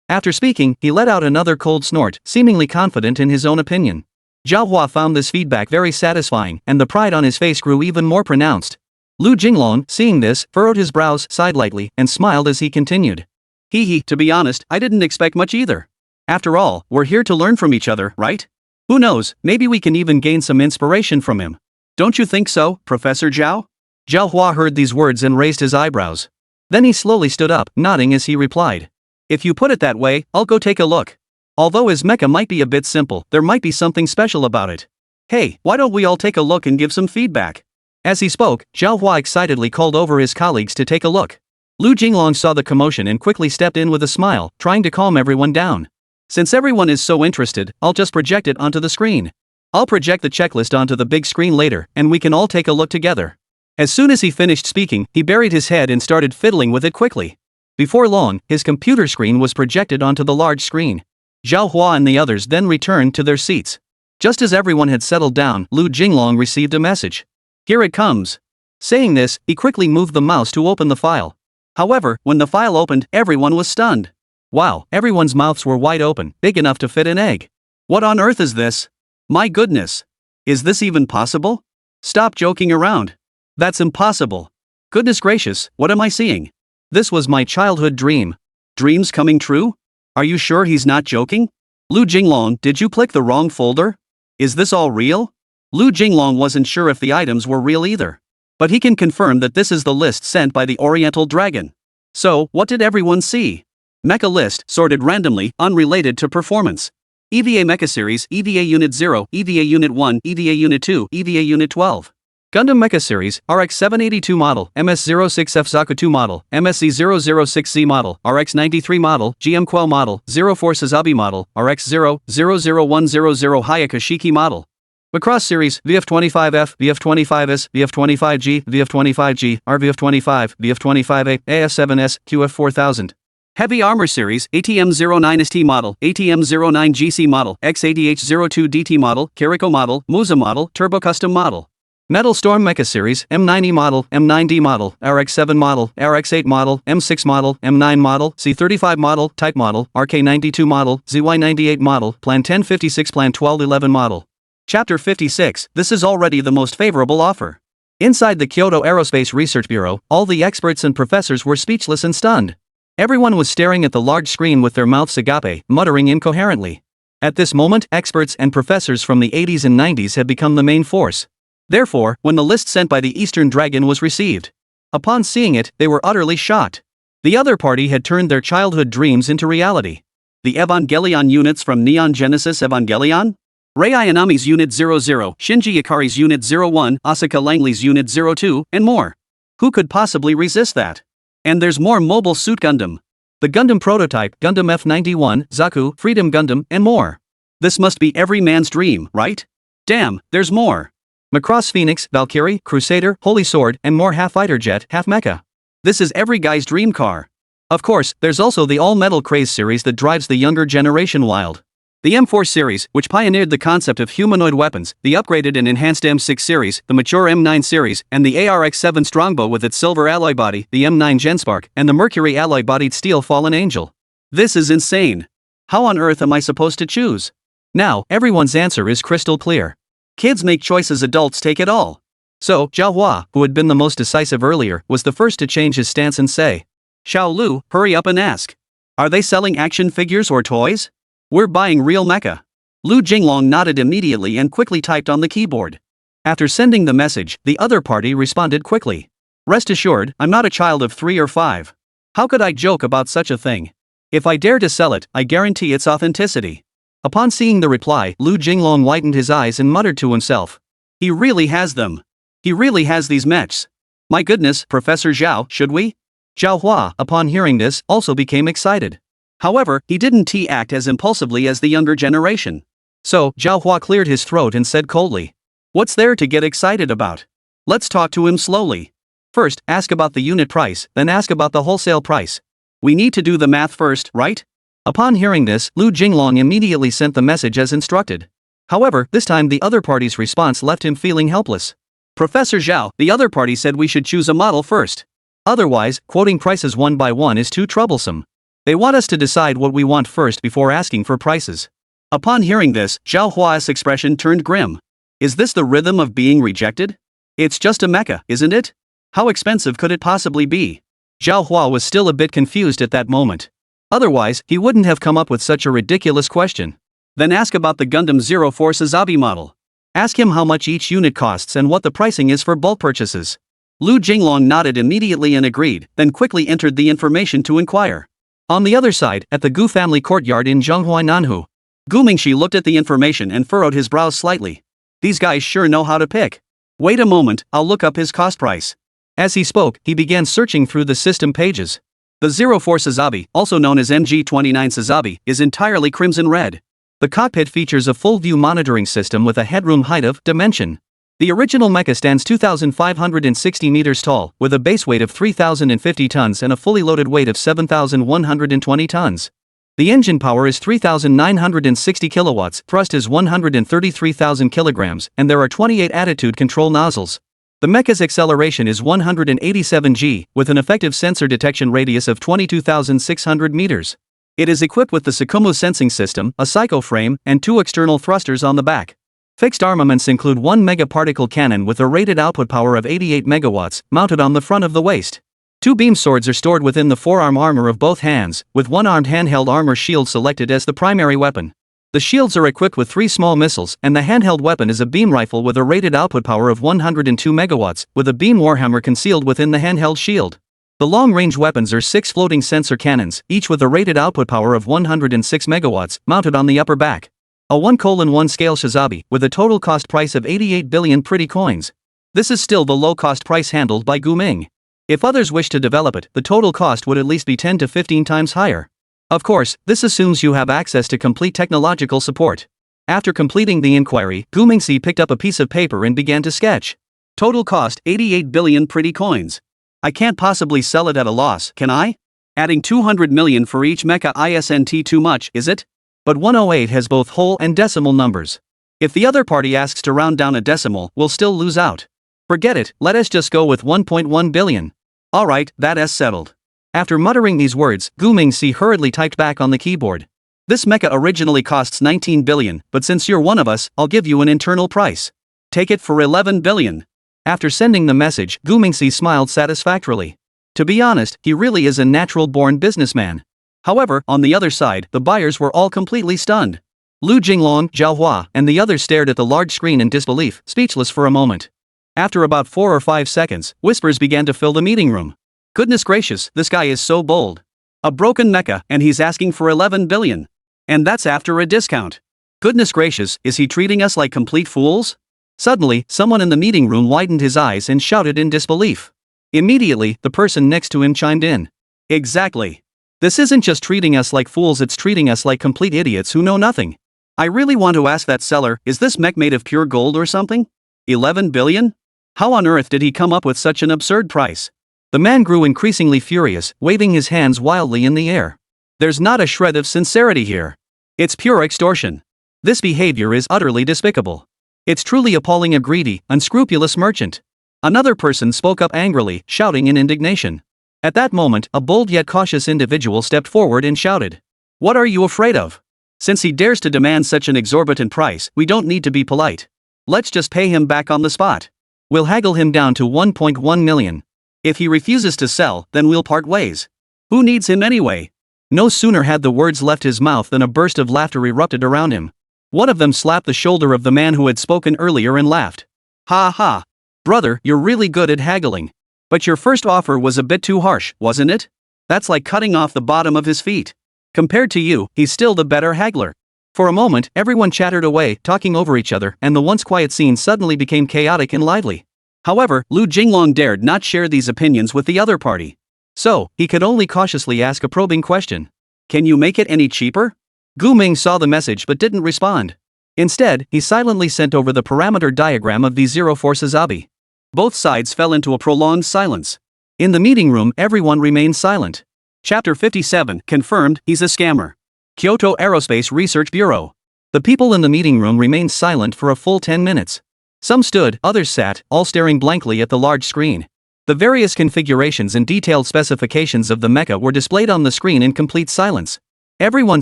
After speaking, he let out another cold snort, seemingly confident in his own opinion. Zhao Hua found this feedback very satisfying, and the pride on his face grew even more pronounced. Lu Jinglong, seeing this, furrowed his brows, sighed lightly, and smiled as he continued. To be honest, I didn't expect much either. After all, we're here to learn from each other, right? Who knows, maybe we can even gain some inspiration from him. Don't you think so, Professor Zhao?" Zhao Hua heard these words and raised his eyebrows. Then he slowly stood up, nodding as he replied. "If you put it that way, I'll go take a look. Although his mecha might be a bit simple, there might be something special about it. Hey, why don't we all take a look and give some feedback?" As he spoke, Zhao Hua excitedly called over his colleagues to take a look. Lu Jinglong saw the commotion and quickly stepped in with a smile, trying to calm everyone down. "Since everyone is so interested, I'll just project it onto the screen. I'll project the checklist onto the big screen later, and we can all take a look together." As soon as he finished speaking, he buried his head and started fiddling with it quickly. Before long, his computer screen was projected onto the large screen. Zhao Hua and the others then returned to their seats. Just as everyone had settled down, Lu Jinglong received a message. "Here it comes." Saying this, he quickly moved the mouse to open the file. However, when the file opened, everyone was stunned. Wow, everyone's mouths were wide open, big enough to fit an egg. What on earth is this? My goodness. Is this even possible? Stop joking around. That's impossible. Goodness gracious, what am I seeing? This was my childhood dream. Dreams coming true? Are you sure he's not joking? Lu Jinglong, did you click the wrong folder? Is this all real? Lu Jinglong wasn't sure if the items were real either. But he can confirm that this is the list sent by the Oriental Dragon. So, what did everyone see? Mecha list, sorted randomly, unrelated to performance. EVA Mecha Series, EVA Unit 0, EVA Unit 1, EVA Unit 2, EVA Unit 12. Gundam Mecha Series, RX-782 model, MS-06F Zaku 2 model, MSC-006Z model, RX-93 model, GM Quell model, 04 Sazabi model, RX-0-00100 Hayaka Shiki model. Macross Series, VF25F, VF25S, VF25G, VF25G, RVF25, VF25A, AS7S, QF4000. Heavy Armor Series, ATM09ST model, ATM09GC model, XADH02DT model, Kiriko model, Musa model, Turbo Custom model. Metal Storm Mecha Series, M90 model, M9D model, RX7 model, RX8 model, M6 model, M9 model, C35 model, Type model, RK92 model, ZY98 model, Plan 1056 Plan 1211 model. Chapter 56, this is already the most favorable offer. Inside the Kyoto Aerospace Research Bureau, all the experts and professors were speechless and stunned. Everyone was staring at the large screen with their mouths agape, muttering incoherently. At this moment, experts and professors from the 80s and 90s had become the main force. Therefore, when the list sent by the Eastern Dragon was received, upon seeing it, they were utterly shocked. The other party had turned their childhood dreams into reality. The Evangelion units from Neon Genesis Evangelion? Rei Ayanami's Unit 00, Shinji Ikari's Unit 01, Asuka Langley's Unit 02, and more. Who could possibly resist that? And there's more Mobile Suit Gundam. The Gundam prototype, Gundam F91, Zaku, Freedom Gundam, and more. This must be every man's dream, right? Damn, there's more. Macross Phoenix, Valkyrie, Crusader, Holy Sword, and more half-fighter jet, half-mecha. This is every guy's dream car. Of course, there's also the all-metal craze series that drives the younger generation wild. The M4 series, which pioneered the concept of humanoid weapons, the upgraded and enhanced M6 series, the mature M9 series, and the ARX-7 Strongbow with its silver alloy body, the M9 Genspark, and the Mercury alloy-bodied steel Fallen Angel. This is insane. How on earth am I supposed to choose? Now, everyone's answer is crystal clear. Kids make choices, adults take it all. So, Zhao Hua, who had been the most decisive earlier, was the first to change his stance and say, Xiao Lu, hurry up and ask. Are they selling action figures or toys? We're buying real mecha. Lu Jinglong nodded immediately and quickly typed on the keyboard. After sending the message, the other party responded quickly. Rest assured, I'm not a child of 3 or 5. How could I joke about such a thing? If I dare to sell it, I guarantee its authenticity. Upon seeing the reply, Lu Jinglong widened his eyes and muttered to himself. He really has them. He really has these mechs. My goodness, Professor Zhao, should we? Zhao Hua, upon hearing this, also became excited. However, he didn't act as impulsively as the younger generation. So, Zhao Hua cleared his throat and said coldly, What's there to get excited about? Let's talk to him slowly. First, ask about the unit price, then ask about the wholesale price. We need to do the math first, right? Upon hearing this, Lu Jinglong immediately sent the message as instructed. However, this time the other party's response left him feeling helpless. Professor Zhao, the other party said we should choose a model first. Otherwise, quoting prices one by one is too troublesome. They want us to decide what we want first before asking for prices. Upon hearing this, Zhao Hua's expression turned grim. Is this the rhythm of being rejected? It's just a mecha, isn't it? How expensive could it possibly be? Zhao Hua was still a bit confused at that moment. Otherwise, he wouldn't have come up with such a ridiculous question. Then ask about the Gundam 04 Sazabi model. Ask him how much each unit costs and what the pricing is for bulk purchases. Lu Jinglong nodded immediately and agreed, then quickly entered the information to inquire. On the other side, at the Gu family courtyard in Zhonghuai Nanhu, Gu Mingxi looked at the information and furrowed his brows slightly. These guys sure know how to pick. Wait a moment, I'll look up his cost price. As he spoke, he began searching through the system pages. The 04 Sazabi, also known as MG29 Sazabi, is entirely crimson red. The cockpit features a full-view monitoring system with a headroom height of dimension. The original mecha stands 2,560 meters tall, with a base weight of 3,050 tons and a fully loaded weight of 7,120 tons. The engine power is 3,960 kilowatts, thrust is 133,000 kilograms, and there are 28 attitude control nozzles. The mecha's acceleration is 187 g, with an effective sensor detection radius of 22,600 meters. It is equipped with the Tsukumu sensing system, a psycho frame, and 2 external thrusters on the back. Fixed armaments include one megaparticle cannon with a rated output power of 88 megawatts, mounted on the front of the waist. Two beam swords are stored within the forearm armor of both hands, with one armed handheld armor shield selected as the primary weapon. The shields are equipped with 3 small missiles, and the handheld weapon is a beam rifle with a rated output power of 102 megawatts, with a beam warhammer concealed within the handheld shield. The long-range weapons are 6 floating sensor cannons, each with a rated output power of 106 megawatts, mounted on the upper back. A 1:1 scale Shizabi, with a total cost price of 88 billion pretty coins. This is still the low-cost price handled by Guming. If others wish to develop it, the total cost would at least be 10 to 15 times higher. Of course, this assumes you have access to complete technological support. After completing the inquiry, Gumingsi picked up a piece of paper and began to sketch. Total cost 88 billion pretty coins. I can't possibly sell it at a loss, can I? Adding 200 million for each mecha isn't too much, is it? But 108 has both whole and decimal numbers. If the other party asks to round down a decimal, we'll still lose out. Forget it, let us just go with 1.1 billion. Alright, that is settled. After muttering these words, Gumingsi hurriedly typed back on the keyboard. This mecha originally costs 19 billion, but since you're one of us, I'll give you an internal price. Take it for 11 billion. After sending the message, Gumingsi smiled satisfactorily. To be honest, he really is a natural-born businessman. However, on the other side, the buyers were all completely stunned. Lu Jinglong, Zhao Hua, and the others stared at the large screen in disbelief, speechless for a moment. After about 4 or 5 seconds, whispers began to fill the meeting room. Goodness gracious, this guy is so bold. A broken mecha, and he's asking for 11 billion. And that's after a discount. Goodness gracious, is he treating us like complete fools? Suddenly, someone in the meeting room widened his eyes and shouted in disbelief. Immediately, the person next to him chimed in. Exactly. This isn't just treating us like fools, it's treating us like complete idiots who know nothing. I really want to ask that seller, is this mech made of pure gold or something? 11 billion? How on earth did he come up with such an absurd price? The man grew increasingly furious, waving his hands wildly in the air. There's not a shred of sincerity here. It's pure extortion. This behavior is utterly despicable. It's truly appalling, a greedy, unscrupulous merchant. Another person spoke up angrily, shouting in indignation. At that moment, a bold yet cautious individual stepped forward and shouted. What are you afraid of? Since he dares to demand such an exorbitant price, we don't need to be polite. Let's just pay him back on the spot. We'll haggle him down to 1.1 million. If he refuses to sell, then we'll part ways. Who needs him anyway? No sooner had the words left his mouth than a burst of laughter erupted around him. One of them slapped the shoulder of the man who had spoken earlier and laughed. Ha ha. Brother, you're really good at haggling. But your first offer was a bit too harsh, wasn't it? That's like cutting off the bottom of his feet. Compared to you, he's still the better haggler. For a moment, everyone chattered away, talking over each other, and the once quiet scene suddenly became chaotic and lively. However, Lu Jinglong dared not share these opinions with the other party. So, he could only cautiously ask a probing question. Can you make it any cheaper? Guming saw the message but didn't respond. Instead, he silently sent over the parameter diagram of V04 Shizabi. Both sides fell into a prolonged silence. In the meeting room, everyone remained silent. Chapter 57, confirmed, he's a scammer. Kyoto Aerospace Research Bureau. The people in the meeting room remained silent for a full 10 minutes. Some stood, others sat, all staring blankly at the large screen. The various configurations and detailed specifications of the mecha were displayed on the screen in complete silence. Everyone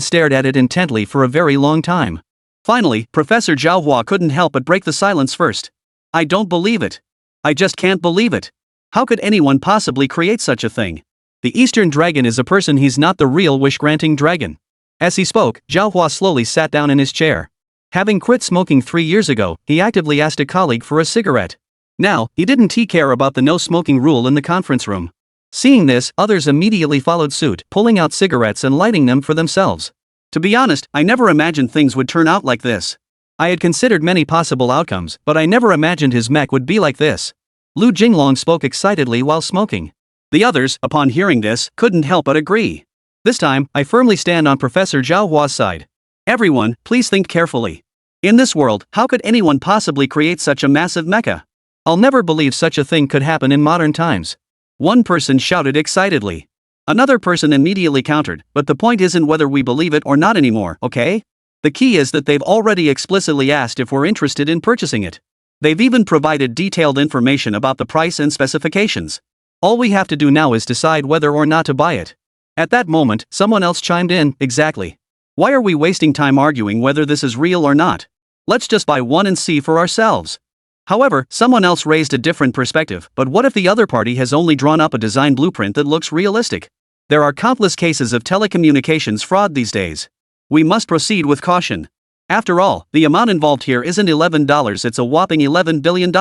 stared at it intently for a very long time. Finally, Professor Zhao Hua couldn't help but break the silence first. I don't believe it. I just can't believe it. How could anyone possibly create such a thing? The Eastern Dragon is a person, he's not the real wish-granting dragon. As he spoke, Zhao Hua slowly sat down in his chair. Having quit smoking 3 years ago, he actively asked a colleague for a cigarette. Now, he didn't care about the no-smoking rule in the conference room. Seeing this, others immediately followed suit, pulling out cigarettes and lighting them for themselves. To be honest, I never imagined things would turn out like this. I had considered many possible outcomes, but I never imagined his mech would be like this. Lu Jinglong spoke excitedly while smoking. The others, upon hearing this, couldn't help but agree. This time, I firmly stand on Professor Zhao Hua's side. Everyone, please think carefully. In this world, how could anyone possibly create such a massive mecha? I'll never believe such a thing could happen in modern times. One person shouted excitedly. Another person immediately countered, but the point isn't whether we believe it or not anymore, okay? The key is that they've already explicitly asked if we're interested in purchasing it. They've even provided detailed information about the price and specifications. All we have to do now is decide whether or not to buy it. At that moment, someone else chimed in, exactly. Why are we wasting time arguing whether this is real or not? Let's just buy one and see for ourselves. However, someone else raised a different perspective. But what if the other party has only drawn up a design blueprint that looks realistic? There are countless cases of telecommunications fraud these days. We must proceed with caution. After all, the amount involved here isn't $11, it's a whopping $11 billion.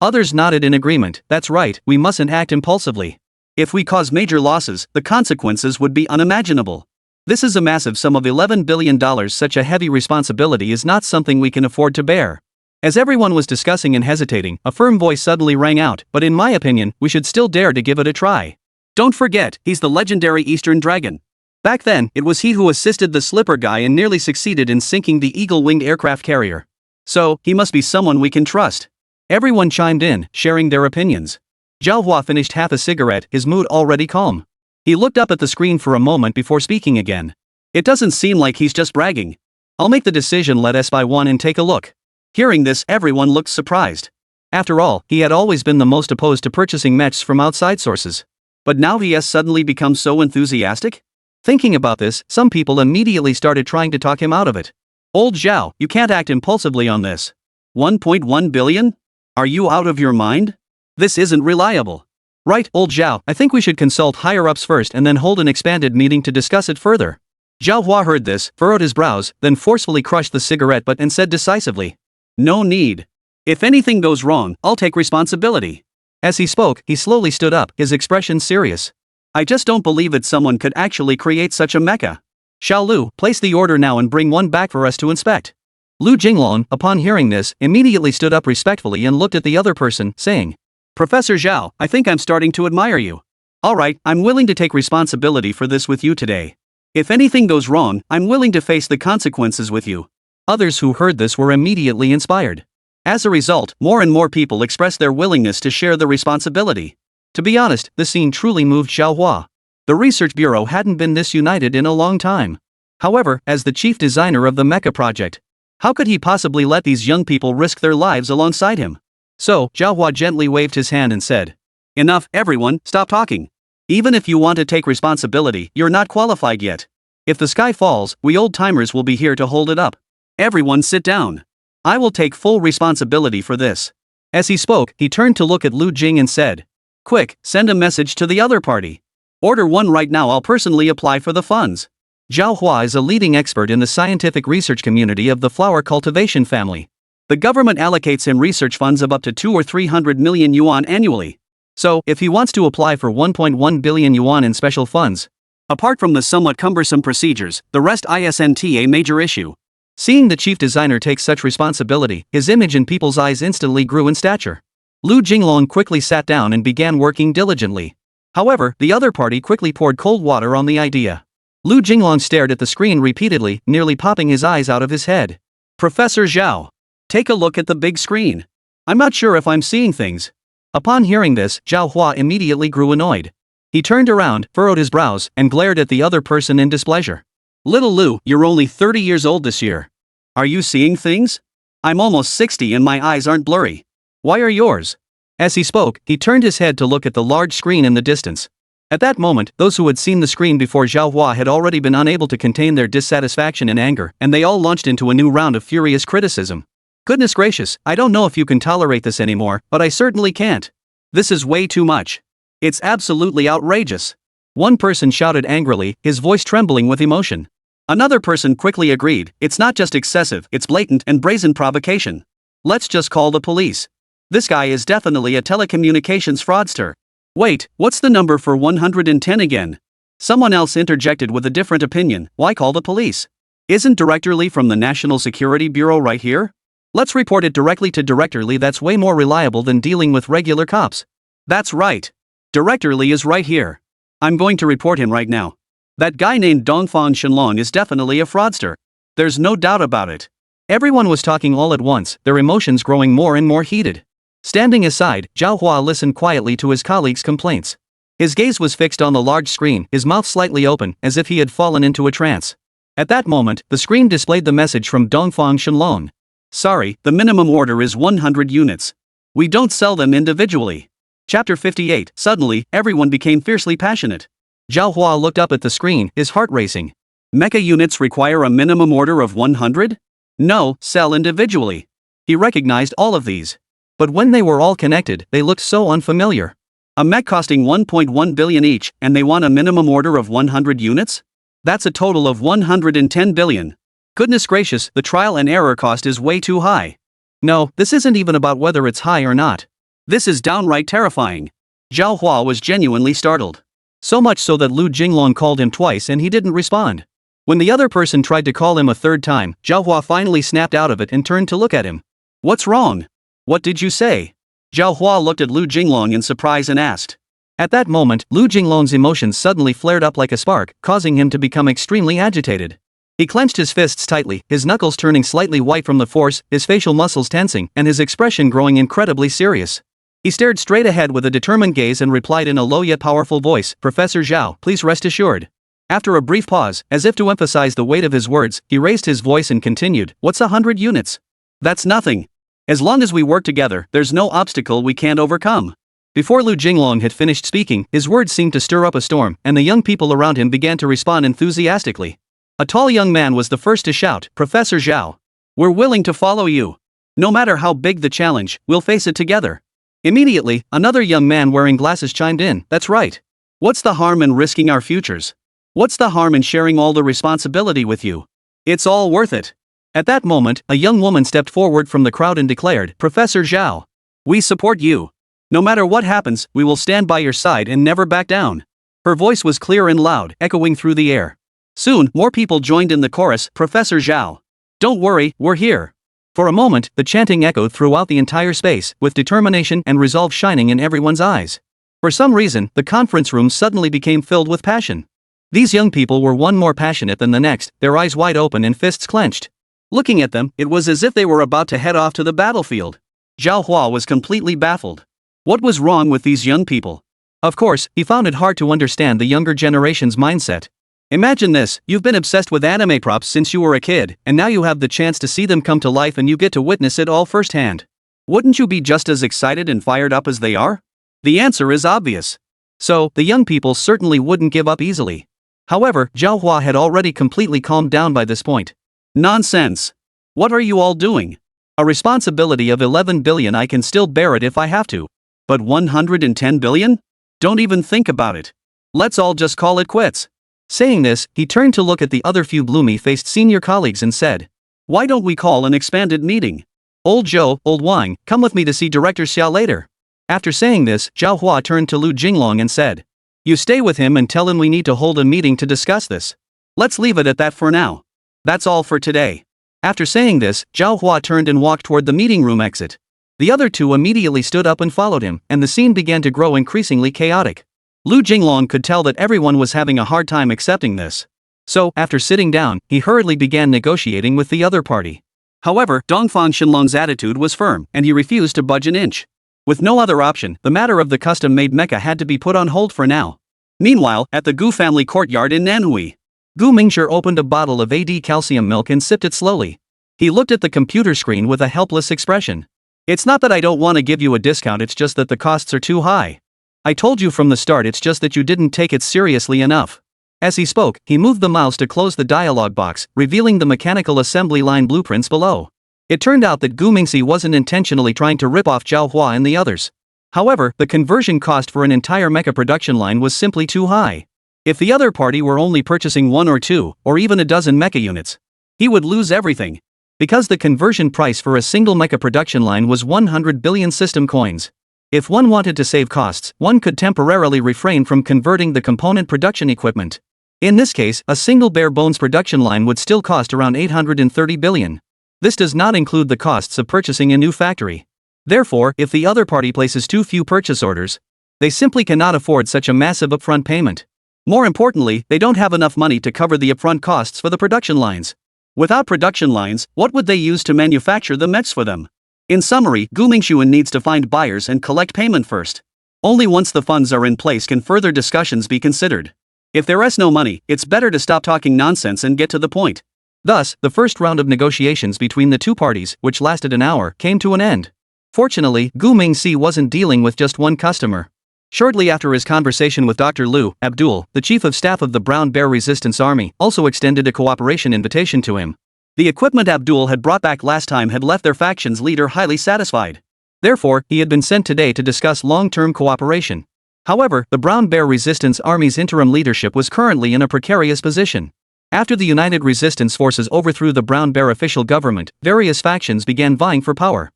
Others nodded in agreement. That's right, we mustn't act impulsively. If we cause major losses, the consequences would be unimaginable. This is a massive sum of $11 billion. Such a heavy responsibility is not something we can afford to bear. As everyone was discussing and hesitating, a firm voice suddenly rang out, but in my opinion, we should still dare to give it a try. Don't forget, he's the legendary Eastern Dragon. Back then, it was he who assisted the Slipper guy and nearly succeeded in sinking the Eagle-winged aircraft carrier. So, he must be someone we can trust. Everyone chimed in, sharing their opinions. Zhao Hua finished half a cigarette, his mood already calm. He looked up at the screen for a moment before speaking again. It doesn't seem like he's just bragging. I'll make the decision, let us buy one and take a look. Hearing this, everyone looked surprised. After all, he had always been the most opposed to purchasing mechs from outside sources. But now he has suddenly become so enthusiastic? Thinking about this, some people immediately started trying to talk him out of it. Old Zhao, you can't act impulsively on this. 1.1 billion? Are you out of your mind? This isn't reliable. Right, old Zhao, I think we should consult higher-ups first and then hold an expanded meeting to discuss it further. Zhao Hua heard this, furrowed his brows, then forcefully crushed the cigarette butt and said decisively, "No need. If anything goes wrong, I'll take responsibility." As he spoke, he slowly stood up, his expression serious. "I just don't believe it, someone could actually create such a mecha. Xiao Lu, place the order now and bring one back for us to inspect." Lu Jinglong, upon hearing this, immediately stood up respectfully and looked at the other person, saying, "Professor Zhao, I think I'm starting to admire you. Alright, I'm willing to take responsibility for this with you today. If anything goes wrong, I'm willing to face the consequences with you." Others who heard this were immediately inspired. As a result, more and more people expressed their willingness to share the responsibility. To be honest, the scene truly moved Zhao Hua. The research bureau hadn't been this united in a long time. However, as the chief designer of the mecha project, how could he possibly let these young people risk their lives alongside him? So, Zhao Hua gently waved his hand and said, "Enough, everyone, stop talking. Even if you want to take responsibility, you're not qualified yet. If the sky falls, we old-timers will be here to hold it up. Everyone sit down. I will take full responsibility for this." As he spoke, he turned to look at Lu Jing and said, "Quick, send a message to the other party. Order one right now, I'll personally apply for the funds." Zhao Hua is a leading expert in the scientific research community of the flower cultivation family. The government allocates him research funds of up to 2 or 300 million yuan annually. So, if he wants to apply for 1.1 billion yuan in special funds, apart from the somewhat cumbersome procedures, the rest isn't a major issue. Seeing the chief designer take such responsibility, his image in people's eyes instantly grew in stature. Lu Jinglong quickly sat down and began working diligently. However, the other party quickly poured cold water on the idea. Lu Jinglong stared at the screen repeatedly, nearly popping his eyes out of his head. "Professor Zhao, take a look at the big screen. I'm not sure if I'm seeing things." Upon hearing this, Zhao Hua immediately grew annoyed. He turned around, furrowed his brows, and glared at the other person in displeasure. "Little Lu, you're only 30 years old this year. Are you seeing things? I'm almost 60 and my eyes aren't blurry. Why are yours?" As he spoke, he turned his head to look at the large screen in the distance. At that moment, those who had seen the screen before Zhao Hua had already been unable to contain their dissatisfaction and anger, and they all launched into a new round of furious criticism. "Goodness gracious, I don't know if you can tolerate this anymore, but I certainly can't. This is way too much. It's absolutely outrageous." One person shouted angrily, his voice trembling with emotion. Another person quickly agreed, "It's not just excessive, it's blatant and brazen provocation. Let's just call the police. This guy is definitely a telecommunications fraudster." "Wait, what's the number for 110 again?" Someone else interjected with a different opinion. "Why call the police? Isn't Director Lee from the National Security Bureau right here? Let's report it directly to Director Lee, that's way more reliable than dealing with regular cops." "That's right. Director Lee is right here. I'm going to report him right now. That guy named Dongfang Shenlong is definitely a fraudster. There's no doubt about it." Everyone was talking all at once, their emotions growing more and more heated. Standing aside, Zhao Hua listened quietly to his colleagues' complaints. His gaze was fixed on the large screen, his mouth slightly open, as if he had fallen into a trance. At that moment, the screen displayed the message from Dongfang Shenlong. "Sorry, the minimum order is 100 units. We don't sell them individually." Chapter 58. Suddenly, everyone became fiercely passionate. Zhao Hua looked up at the screen, his heart racing. "Mecha units require a minimum order of 100? No, sell individually. He recognized all of these. But when they were all connected, they looked so unfamiliar. A mech costing 1.1 billion each, and they want a minimum order of 100 units? That's a total of 110 billion. Goodness gracious, the trial and error cost is way too high. No, this isn't even about whether it's high or not. This is downright terrifying. Zhao Hua was genuinely startled. So much so that Lu Jinglong called him twice and he didn't respond. When the other person tried to call him a third time, Zhao Hua finally snapped out of it and turned to look at him. What's wrong? What did you say? Zhao Hua looked at Lu Jinglong in surprise and asked. At that moment, Lu Jinglong's emotions suddenly flared up like a spark, causing him to become extremely agitated. He clenched his fists tightly, his knuckles turning slightly white from the force, his facial muscles tensing, and his expression growing incredibly serious. He stared straight ahead with a determined gaze and replied in a low yet powerful voice, Professor Zhao, please rest assured. After a brief pause, as if to emphasize the weight of his words, he raised his voice and continued, What's 100 units? That's nothing. As long as we work together, there's no obstacle we can't overcome. Before Lu Jinglong had finished speaking, his words seemed to stir up a storm, and the young people around him began to respond enthusiastically. A tall young man was the first to shout, Professor Zhao. We're willing to follow you. No matter how big the challenge, we'll face it together. Immediately, another young man wearing glasses chimed in, That's right. What's the harm in risking our futures? What's the harm in sharing all the responsibility with you? It's all worth it. At that moment, a young woman stepped forward from the crowd and declared, Professor Zhao. We support you. No matter what happens, we will stand by your side and never back down. Her voice was clear and loud, echoing through the air. Soon, more people joined in the chorus, Professor Zhao. Don't worry, we're here. For a moment, the chanting echoed throughout the entire space, with determination and resolve shining in everyone's eyes. For some reason, the conference room suddenly became filled with passion. These young people were one more passionate than the next, their eyes wide open and fists clenched. Looking at them, it was as if they were about to head off to the battlefield. Zhao Hua was completely baffled. What was wrong with these young people? Of course, he found it hard to understand the younger generation's mindset. Imagine this, you've been obsessed with anime props since you were a kid, and now you have the chance to see them come to life and you get to witness it all firsthand. Wouldn't you be just as excited and fired up as they are? The answer is obvious. So, the young people certainly wouldn't give up easily. However, Zhao Hua had already completely calmed down by this point. Nonsense. What are you all doing? A responsibility of 11 billion, I can still bear it if I have to. But 110 billion? Don't even think about it. Let's all just call it quits. Saying this, he turned to look at the other few gloomy-faced senior colleagues and said, Why don't we call an expanded meeting? Old Zhou, Old Wang, come with me to see Director Xiao later. After saying this, Zhao Hua turned to Lu Jinglong and said, You stay with him and tell him we need to hold a meeting to discuss this. Let's leave it at that for now. That's all for today. After saying this, Zhao Hua turned and walked toward the meeting room exit. The other two immediately stood up and followed him, and the scene began to grow increasingly chaotic. Lu Jinglong could tell that everyone was having a hard time accepting this. So, after sitting down, he hurriedly began negotiating with the other party. However, Dongfang Shenlong's attitude was firm, and he refused to budge an inch. With no other option, the matter of the custom-made mecha had to be put on hold for now. Meanwhile, at the Gu family courtyard in Nanhui, Gu Mingshi opened a bottle of AD calcium milk and sipped it slowly. He looked at the computer screen with a helpless expression. It's not that I don't want to give you a discount, it's just that the costs are too high. I told you from the start, it's just that you didn't take it seriously enough. As he spoke, he moved the mouse to close the dialog box, revealing the mechanical assembly line blueprints below. It turned out that Gu Mingshi wasn't intentionally trying to rip off Zhao Hua and the others. However, the conversion cost for an entire mecha production line was simply too high. If the other party were only purchasing 1 or 2, or even a dozen mecha units, he would lose everything. Because the conversion price for a single mecha production line was 100 billion system coins. If one wanted to save costs, one could temporarily refrain from converting the component production equipment. In this case, a single bare bones production line would still cost around 830 billion. This does not include the costs of purchasing a new factory. Therefore, if the other party places too few purchase orders, they simply cannot afford such a massive upfront payment. More importantly, they don't have enough money to cover the upfront costs for the production lines. Without production lines, what would they use to manufacture the mechs for them? In summary, Gu Mingxuan needs to find buyers and collect payment first. Only once the funds are in place can further discussions be considered. If there is no money, it's better to stop talking nonsense and get to the point. Thus, the first round of negotiations between the two parties, which lasted an hour, came to an end. Fortunately, Gu Mingxi wasn't dealing with just one customer. Shortly after his conversation with Dr. Liu, Abdul, the chief of staff of the Brown Bear Resistance Army, also extended a cooperation invitation to him. The equipment Abdul had brought back last time had left their faction's leader highly satisfied. Therefore, he had been sent today to discuss long-term cooperation. However, the Brown Bear Resistance Army's interim leadership was currently in a precarious position. After the United Resistance Forces overthrew the Brown Bear official government, various factions began vying for power.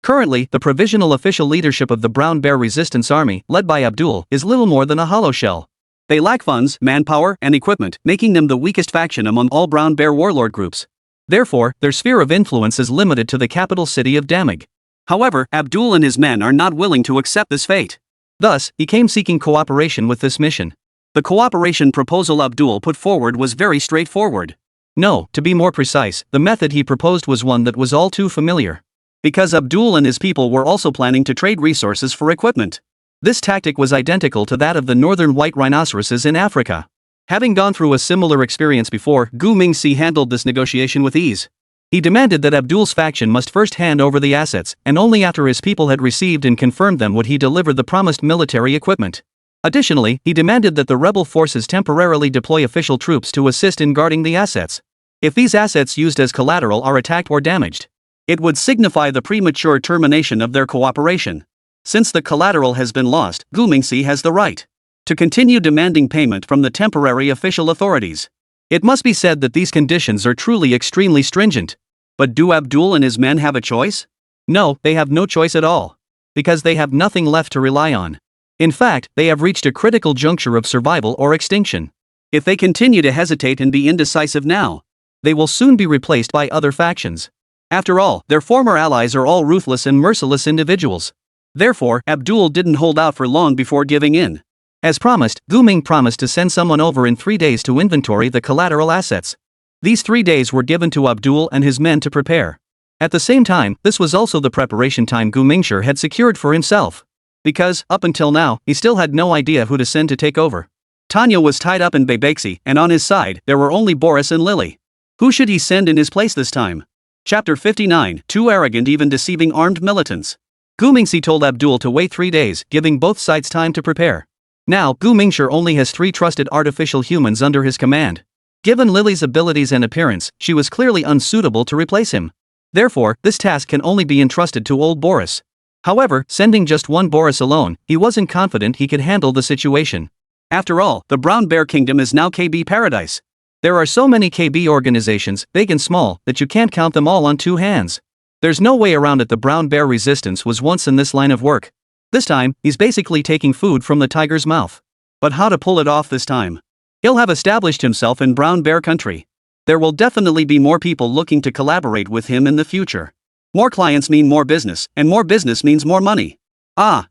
Currently, the provisional official leadership of the Brown Bear Resistance Army, led by Abdul, is little more than a hollow shell. They lack funds, manpower, and equipment, making them the weakest faction among all Brown Bear warlord groups. Therefore, their sphere of influence is limited to the capital city of Damag. However, Abdul and his men are not willing to accept this fate. Thus, he came seeking cooperation with this mission. The cooperation proposal Abdul put forward was very straightforward. No, to be more precise, the method he proposed was one that was all too familiar. Because Abdul and his people were also planning to trade resources for equipment. This tactic was identical to that of the northern white rhinoceroses in Africa. Having gone through a similar experience before, Gu Mingxi handled this negotiation with ease. He demanded that Abdul's faction must first hand over the assets, and only after his people had received and confirmed them would he deliver the promised military equipment. Additionally, he demanded that the rebel forces temporarily deploy official troops to assist in guarding the assets. If these assets used as collateral are attacked or damaged, it would signify the premature termination of their cooperation. Since the collateral has been lost, Gu Mingxi has the right to continue demanding payment from the temporary official authorities. It must be said that these conditions are truly extremely stringent. But do Abdul and his men have a choice? No, they have no choice at all. Because they have nothing left to rely on. In fact, they have reached a critical juncture of survival or extinction. If they continue to hesitate and be indecisive now, they will soon be replaced by other factions. After all, their former allies are all ruthless and merciless individuals. Therefore, Abdul didn't hold out for long before giving in. As promised, Gu Ming promised to send someone over in 3 days to inventory the collateral assets. These 3 days were given to Abdul and his men to prepare. At the same time, this was also the preparation time Gu Mingxi had secured for himself. Because, up until now, he still had no idea who to send to take over. Tanya was tied up in Beibexi, and on his side, there were only Boris and Lily. Who should he send in his place this time? Chapter 59, Too Arrogant Even Deceiving Armed Militants. Gu Mingxi told Abdul to wait 3 days, giving both sides time to prepare. Now, Gu Mingxi only has 3 trusted artificial humans under his command. Given Lily's abilities and appearance, she was clearly unsuitable to replace him. Therefore, this task can only be entrusted to old Boris. However, sending just one Boris alone, he wasn't confident he could handle the situation. After all, the Brown Bear Kingdom is now KB Paradise. There are so many KB organizations, big and small, that you can't count them all on 2 hands. There's no way around it. The Brown Bear Resistance was once in this line of work. This time, he's basically taking food from the tiger's mouth. But how to pull it off this time? He'll have established himself in Brown Bear country. There will definitely be more people looking to collaborate with him in the future. More clients mean more business, and more business means more money.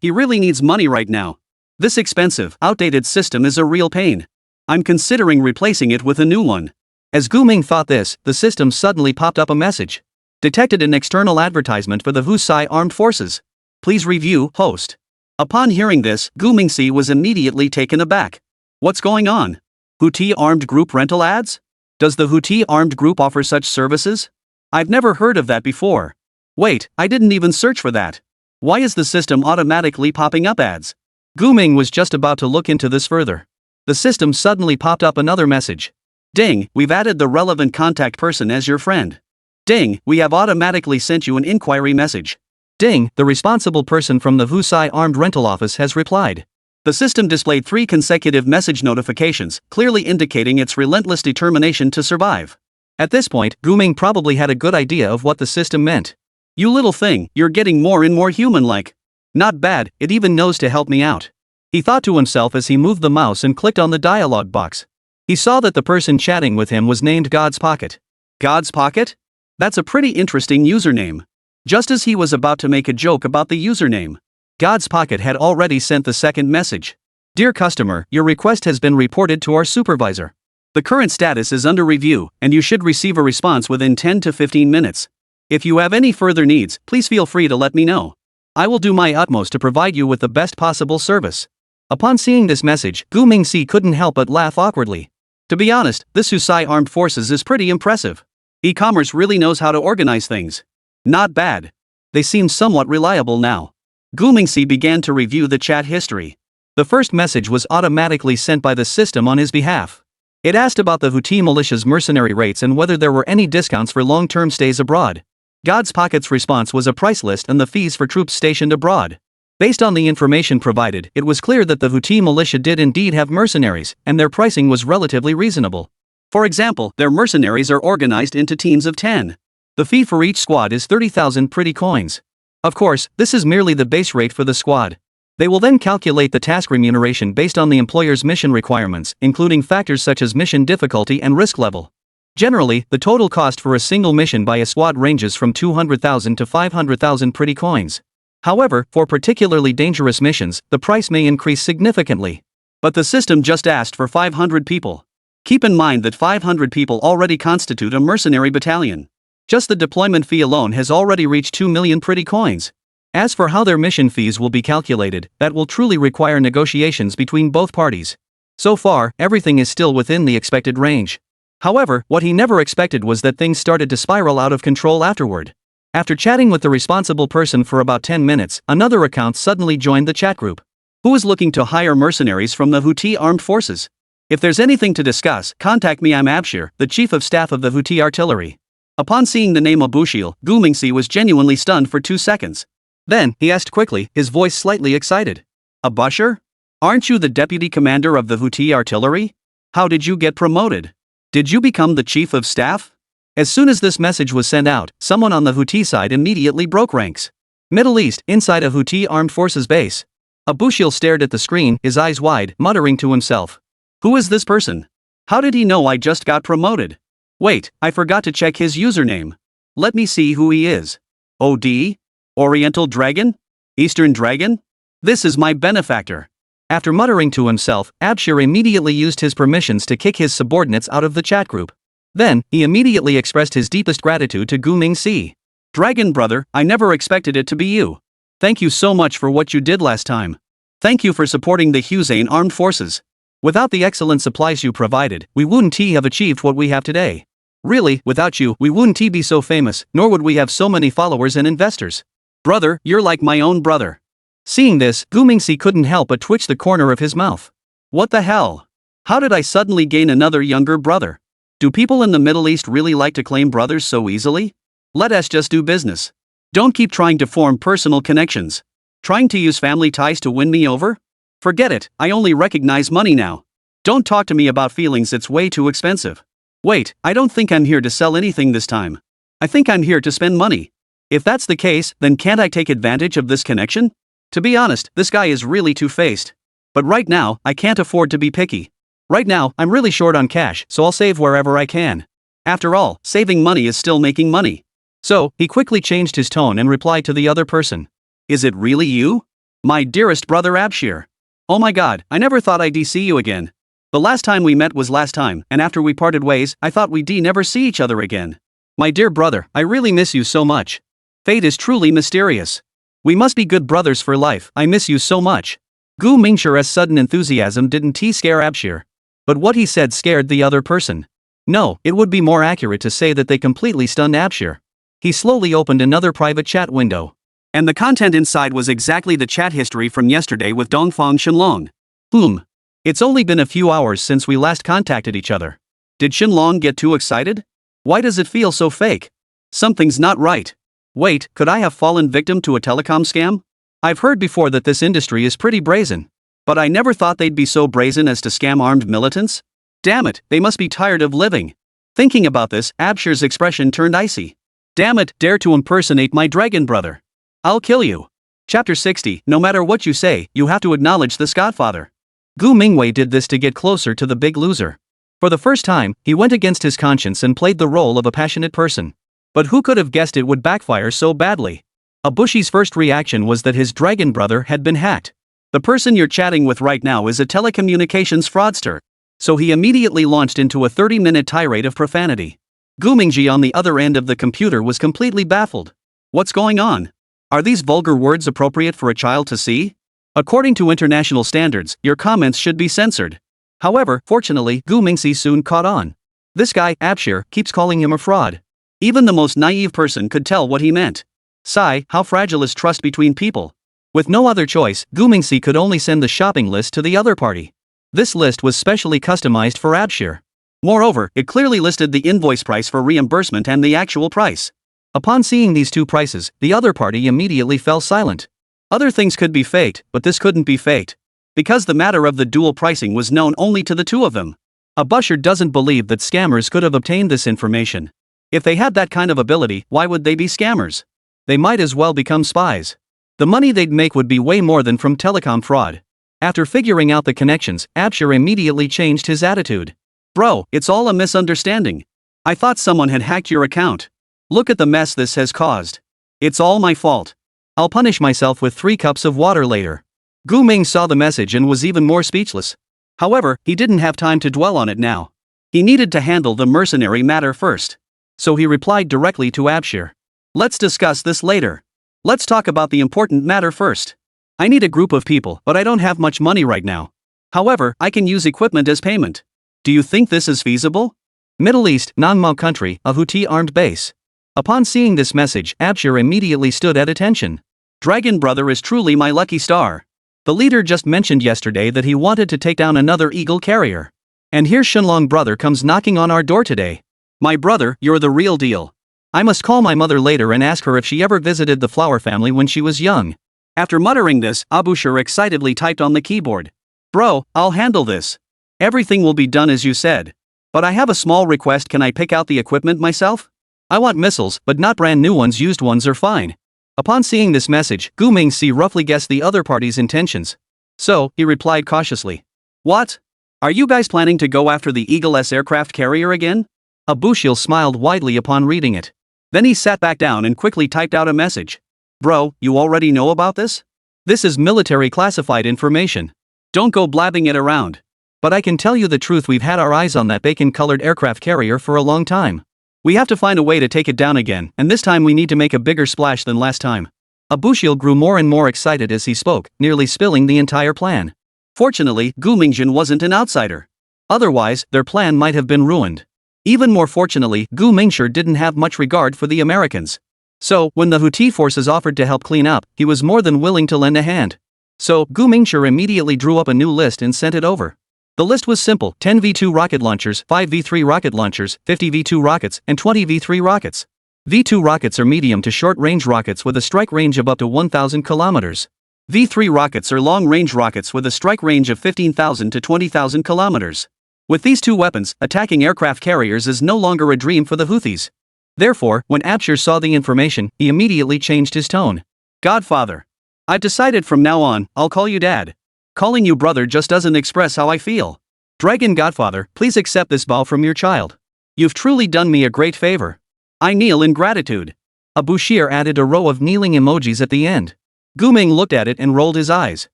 He really needs money right now. This expensive, outdated system is a real pain. I'm considering replacing it with a new one. As Gu Ming thought this, the system suddenly popped up a message. Detected an external advertisement for the Husai Armed Forces. Please review, host. Upon hearing this, Gu Mingxi was immediately taken aback. What's going on? Houthi Armed Group rental ads? Does the Houthi Armed Group offer such services? I've never heard of that before. Wait, I didn't even search for that. Why is the system automatically popping up ads? Gu Ming was just about to look into this further. The system suddenly popped up another message. Ding, we've added the relevant contact person as your friend. Ding, we have automatically sent you an inquiry message. Ding, the responsible person from the Husai Armed Rental Office has replied. The system displayed 3 consecutive message notifications, clearly indicating its relentless determination to survive. At this point, Gu Ming probably had a good idea of what the system meant. You little thing, you're getting more and more human-like. Not bad, it even knows to help me out. He thought to himself as he moved the mouse and clicked on the dialog box. He saw that the person chatting with him was named God's Pocket. God's Pocket? That's a pretty interesting username. Just as he was about to make a joke about the username, God's Pocket had already sent the second message. Dear customer, your request has been reported to our supervisor. The current status is under review, and you should receive a response within 10 to 15 minutes. If you have any further needs, please feel free to let me know. I will do my utmost to provide you with the best possible service. Upon seeing this message, Gu Mingxi couldn't help but laugh awkwardly. To be honest, this Husai Armed Forces is pretty impressive. E-commerce really knows how to organize things. Not bad. They seem somewhat reliable now. Gu Mingxi began to review the chat history. The first message was automatically sent by the system on his behalf. It asked about the Houthi militia's mercenary rates and whether there were any discounts for long-term stays abroad. God's Pocket's response was a price list and the fees for troops stationed abroad. Based on the information provided, it was clear that the Houthi militia did indeed have mercenaries, and their pricing was relatively reasonable. For example, their mercenaries are organized into teams of 10. The fee for each squad is 30,000 pretty coins. Of course, this is merely the base rate for the squad. They will then calculate the task remuneration based on the employer's mission requirements, including factors such as mission difficulty and risk level. Generally, the total cost for a single mission by a squad ranges from 200,000 to 500,000 pretty coins. However, for particularly dangerous missions, the price may increase significantly. But the system just asked for 500 people. Keep in mind that 500 people already constitute a mercenary battalion. Just the deployment fee alone has already reached 2 million pretty coins. As for how their mission fees will be calculated, that will truly require negotiations between both parties. So far, everything is still within the expected range. However, what he never expected was that things started to spiral out of control afterward. After chatting with the responsible person for about 10 minutes, another account suddenly joined the chat group. Who is looking to hire mercenaries from the Houthi armed forces? If there's anything to discuss, contact me. I'm Abshir, the chief of staff of the Houthi artillery. Upon seeing the name Abushil, Gu Mingxi was genuinely stunned for 2 seconds. Then, he asked quickly, his voice slightly excited. Abushir? Aren't you the deputy commander of the Houthi artillery? How did you get promoted? Did you become the chief of staff? As soon as this message was sent out, someone on the Houthi side immediately broke ranks. Middle East, inside a Houthi armed forces base. Abushil stared at the screen, his eyes wide, muttering to himself. Who is this person? How did he know I just got promoted? Wait, I forgot to check his username. Let me see who he is. OD? Oriental Dragon? Eastern Dragon? This is my benefactor. After muttering to himself, Abshir immediately used his permissions to kick his subordinates out of the chat group. Then, he immediately expressed his deepest gratitude to Gu Mingxi. Dragon brother, I never expected it to be you. Thank you so much for what you did last time. Thank you for supporting the Hussein armed forces. Without the excellent supplies you provided, we wouldn't have achieved what we have today. Really, without you, we wouldn't be so famous, nor would we have so many followers and investors. Brother, you're like my own brother. Seeing this, Gu Mingxi couldn't help but twitch the corner of his mouth. What the hell? How did I suddenly gain another younger brother? Do people in the Middle East really like to claim brothers so easily? Let us just do business. Don't keep trying to form personal connections. Trying to use family ties to win me over? Forget it, I only recognize money now. Don't talk to me about feelings, it's way too expensive. Wait, I don't think I'm here to sell anything this time. I think I'm here to spend money. If that's the case, then can't I take advantage of this connection? To be honest, this guy is really two-faced. But right now, I can't afford to be picky. Right now, I'm really short on cash, so I'll save wherever I can. After all, saving money is still making money. So, he quickly changed his tone and replied to the other person. Is it really you? My dearest brother Abshir. Oh my god, I never thought I'd see you again. The last time we met was last time, and after we parted ways, I thought we'd never see each other again. My dear brother, I really miss you so much. Fate is truly mysterious. We must be good brothers for life, I miss you so much. Gu Mingxir's sudden enthusiasm didn't scare Abshir. But what he said scared the other person. No, it would be more accurate to say that they completely stunned Abshir. He slowly opened another private chat window. And the content inside was exactly the chat history from yesterday with Dongfang Shenlong. It's only been a few hours since we last contacted each other. Did Shenlong get too excited? Why does it feel so fake? Something's not right. Wait, could I have fallen victim to a telecom scam? I've heard before that this industry is pretty brazen. But I never thought they'd be so brazen as to scam armed militants. Damn it, they must be tired of living. Thinking about this, Abshir's expression turned icy. Damn it, dare to impersonate my dragon brother. I'll kill you. Chapter 60, no matter what you say, you have to acknowledge this godfather. Gu Mingwei did this to get closer to the big loser. For the first time, he went against his conscience and played the role of a passionate person. But who could have guessed it would backfire so badly? Abushi's first reaction was that his dragon brother had been hacked. The person you're chatting with right now is a telecommunications fraudster. So he immediately launched into a 30-minute tirade of profanity. Gu Mingxi on the other end of the computer was completely baffled. What's going on? Are these vulgar words appropriate for a child to see? According to international standards, your comments should be censored. However, fortunately, Gu Mingxi soon caught on. This guy, Abshir, keeps calling him a fraud. Even the most naive person could tell what he meant. Sigh, how fragile is trust between people. With no other choice, Gu Mingxi could only send the shopping list to the other party. This list was specially customized for Abshir. Moreover, it clearly listed the invoice price for reimbursement and the actual price. Upon seeing these two prices, the other party immediately fell silent. Other things could be faked, but this couldn't be faked. Because the matter of the dual pricing was known only to the two of them. A busher doesn't believe that scammers could have obtained this information. If they had that kind of ability, why would they be scammers? They might as well become spies. The money they'd make would be way more than from telecom fraud. After figuring out the connections, Abshir immediately changed his attitude. Bro, it's all a misunderstanding. I thought someone had hacked your account. Look at the mess this has caused. It's all my fault. I'll punish myself with 3 cups of water later. Gu Ming saw the message and was even more speechless. However, he didn't have time to dwell on it now. He needed to handle the mercenary matter first. So he replied directly to Abshir. Let's discuss this later. Let's talk about the important matter first. I need a group of people, but I don't have much money right now. However, I can use equipment as payment. Do you think this is feasible? Middle East, Nanmao country, a Houthi armed base. Upon seeing this message, Abshir immediately stood at attention. Dragon Brother is truly my lucky star. The leader just mentioned yesterday that he wanted to take down another eagle carrier. And here Shenlong Brother comes knocking on our door today. My brother, you're the real deal. I must call my mother later and ask her if she ever visited the Flower family when she was young. After muttering this, Abushir excitedly typed on the keyboard. Bro, I'll handle this. Everything will be done as you said. But I have a small request, can I pick out the equipment myself? I want missiles, but not brand new ones, used ones are fine. Upon seeing this message, Gu Mingxi roughly guessed the other party's intentions. So, he replied cautiously. What? Are you guys planning to go after the Eagle-S aircraft carrier again? Abushil smiled widely upon reading it. Then he sat back down and quickly typed out a message. Bro, you already know about this? This is military classified information. Don't go blabbing it around. But I can tell you the truth, we've had our eyes on that bacon-colored aircraft carrier for a long time. We have to find a way to take it down again, and this time we need to make a bigger splash than last time. Abushil grew more and more excited as he spoke, nearly spilling the entire plan. Fortunately, Gu Mingjin wasn't an outsider. Otherwise, their plan might have been ruined. Even more fortunately, Gu Mingshir didn't have much regard for the Americans. So, when the Houthi forces offered to help clean up, he was more than willing to lend a hand. So, Gu Mingshir immediately drew up a new list and sent it over. The list was simple: 10 V2 rocket launchers, 5 V3 rocket launchers, 50 V2 rockets, and 20 V3 rockets. V2 rockets are medium to short-range rockets with a strike range of up to 1,000 kilometers. V3 rockets are long-range rockets with a strike range of 15,000 to 20,000 kilometers. With these two weapons, attacking aircraft carriers is no longer a dream for the Houthis. Therefore, when Abshir saw the information, he immediately changed his tone. Godfather. I've decided from now on, I'll call you Dad. Calling you brother just doesn't express how I feel. Dragon Godfather, please accept this bow from your child. You've truly done me a great favor. I kneel in gratitude. Abushir added a row of kneeling emojis at the end. Gu Ming looked at it and rolled his eyes.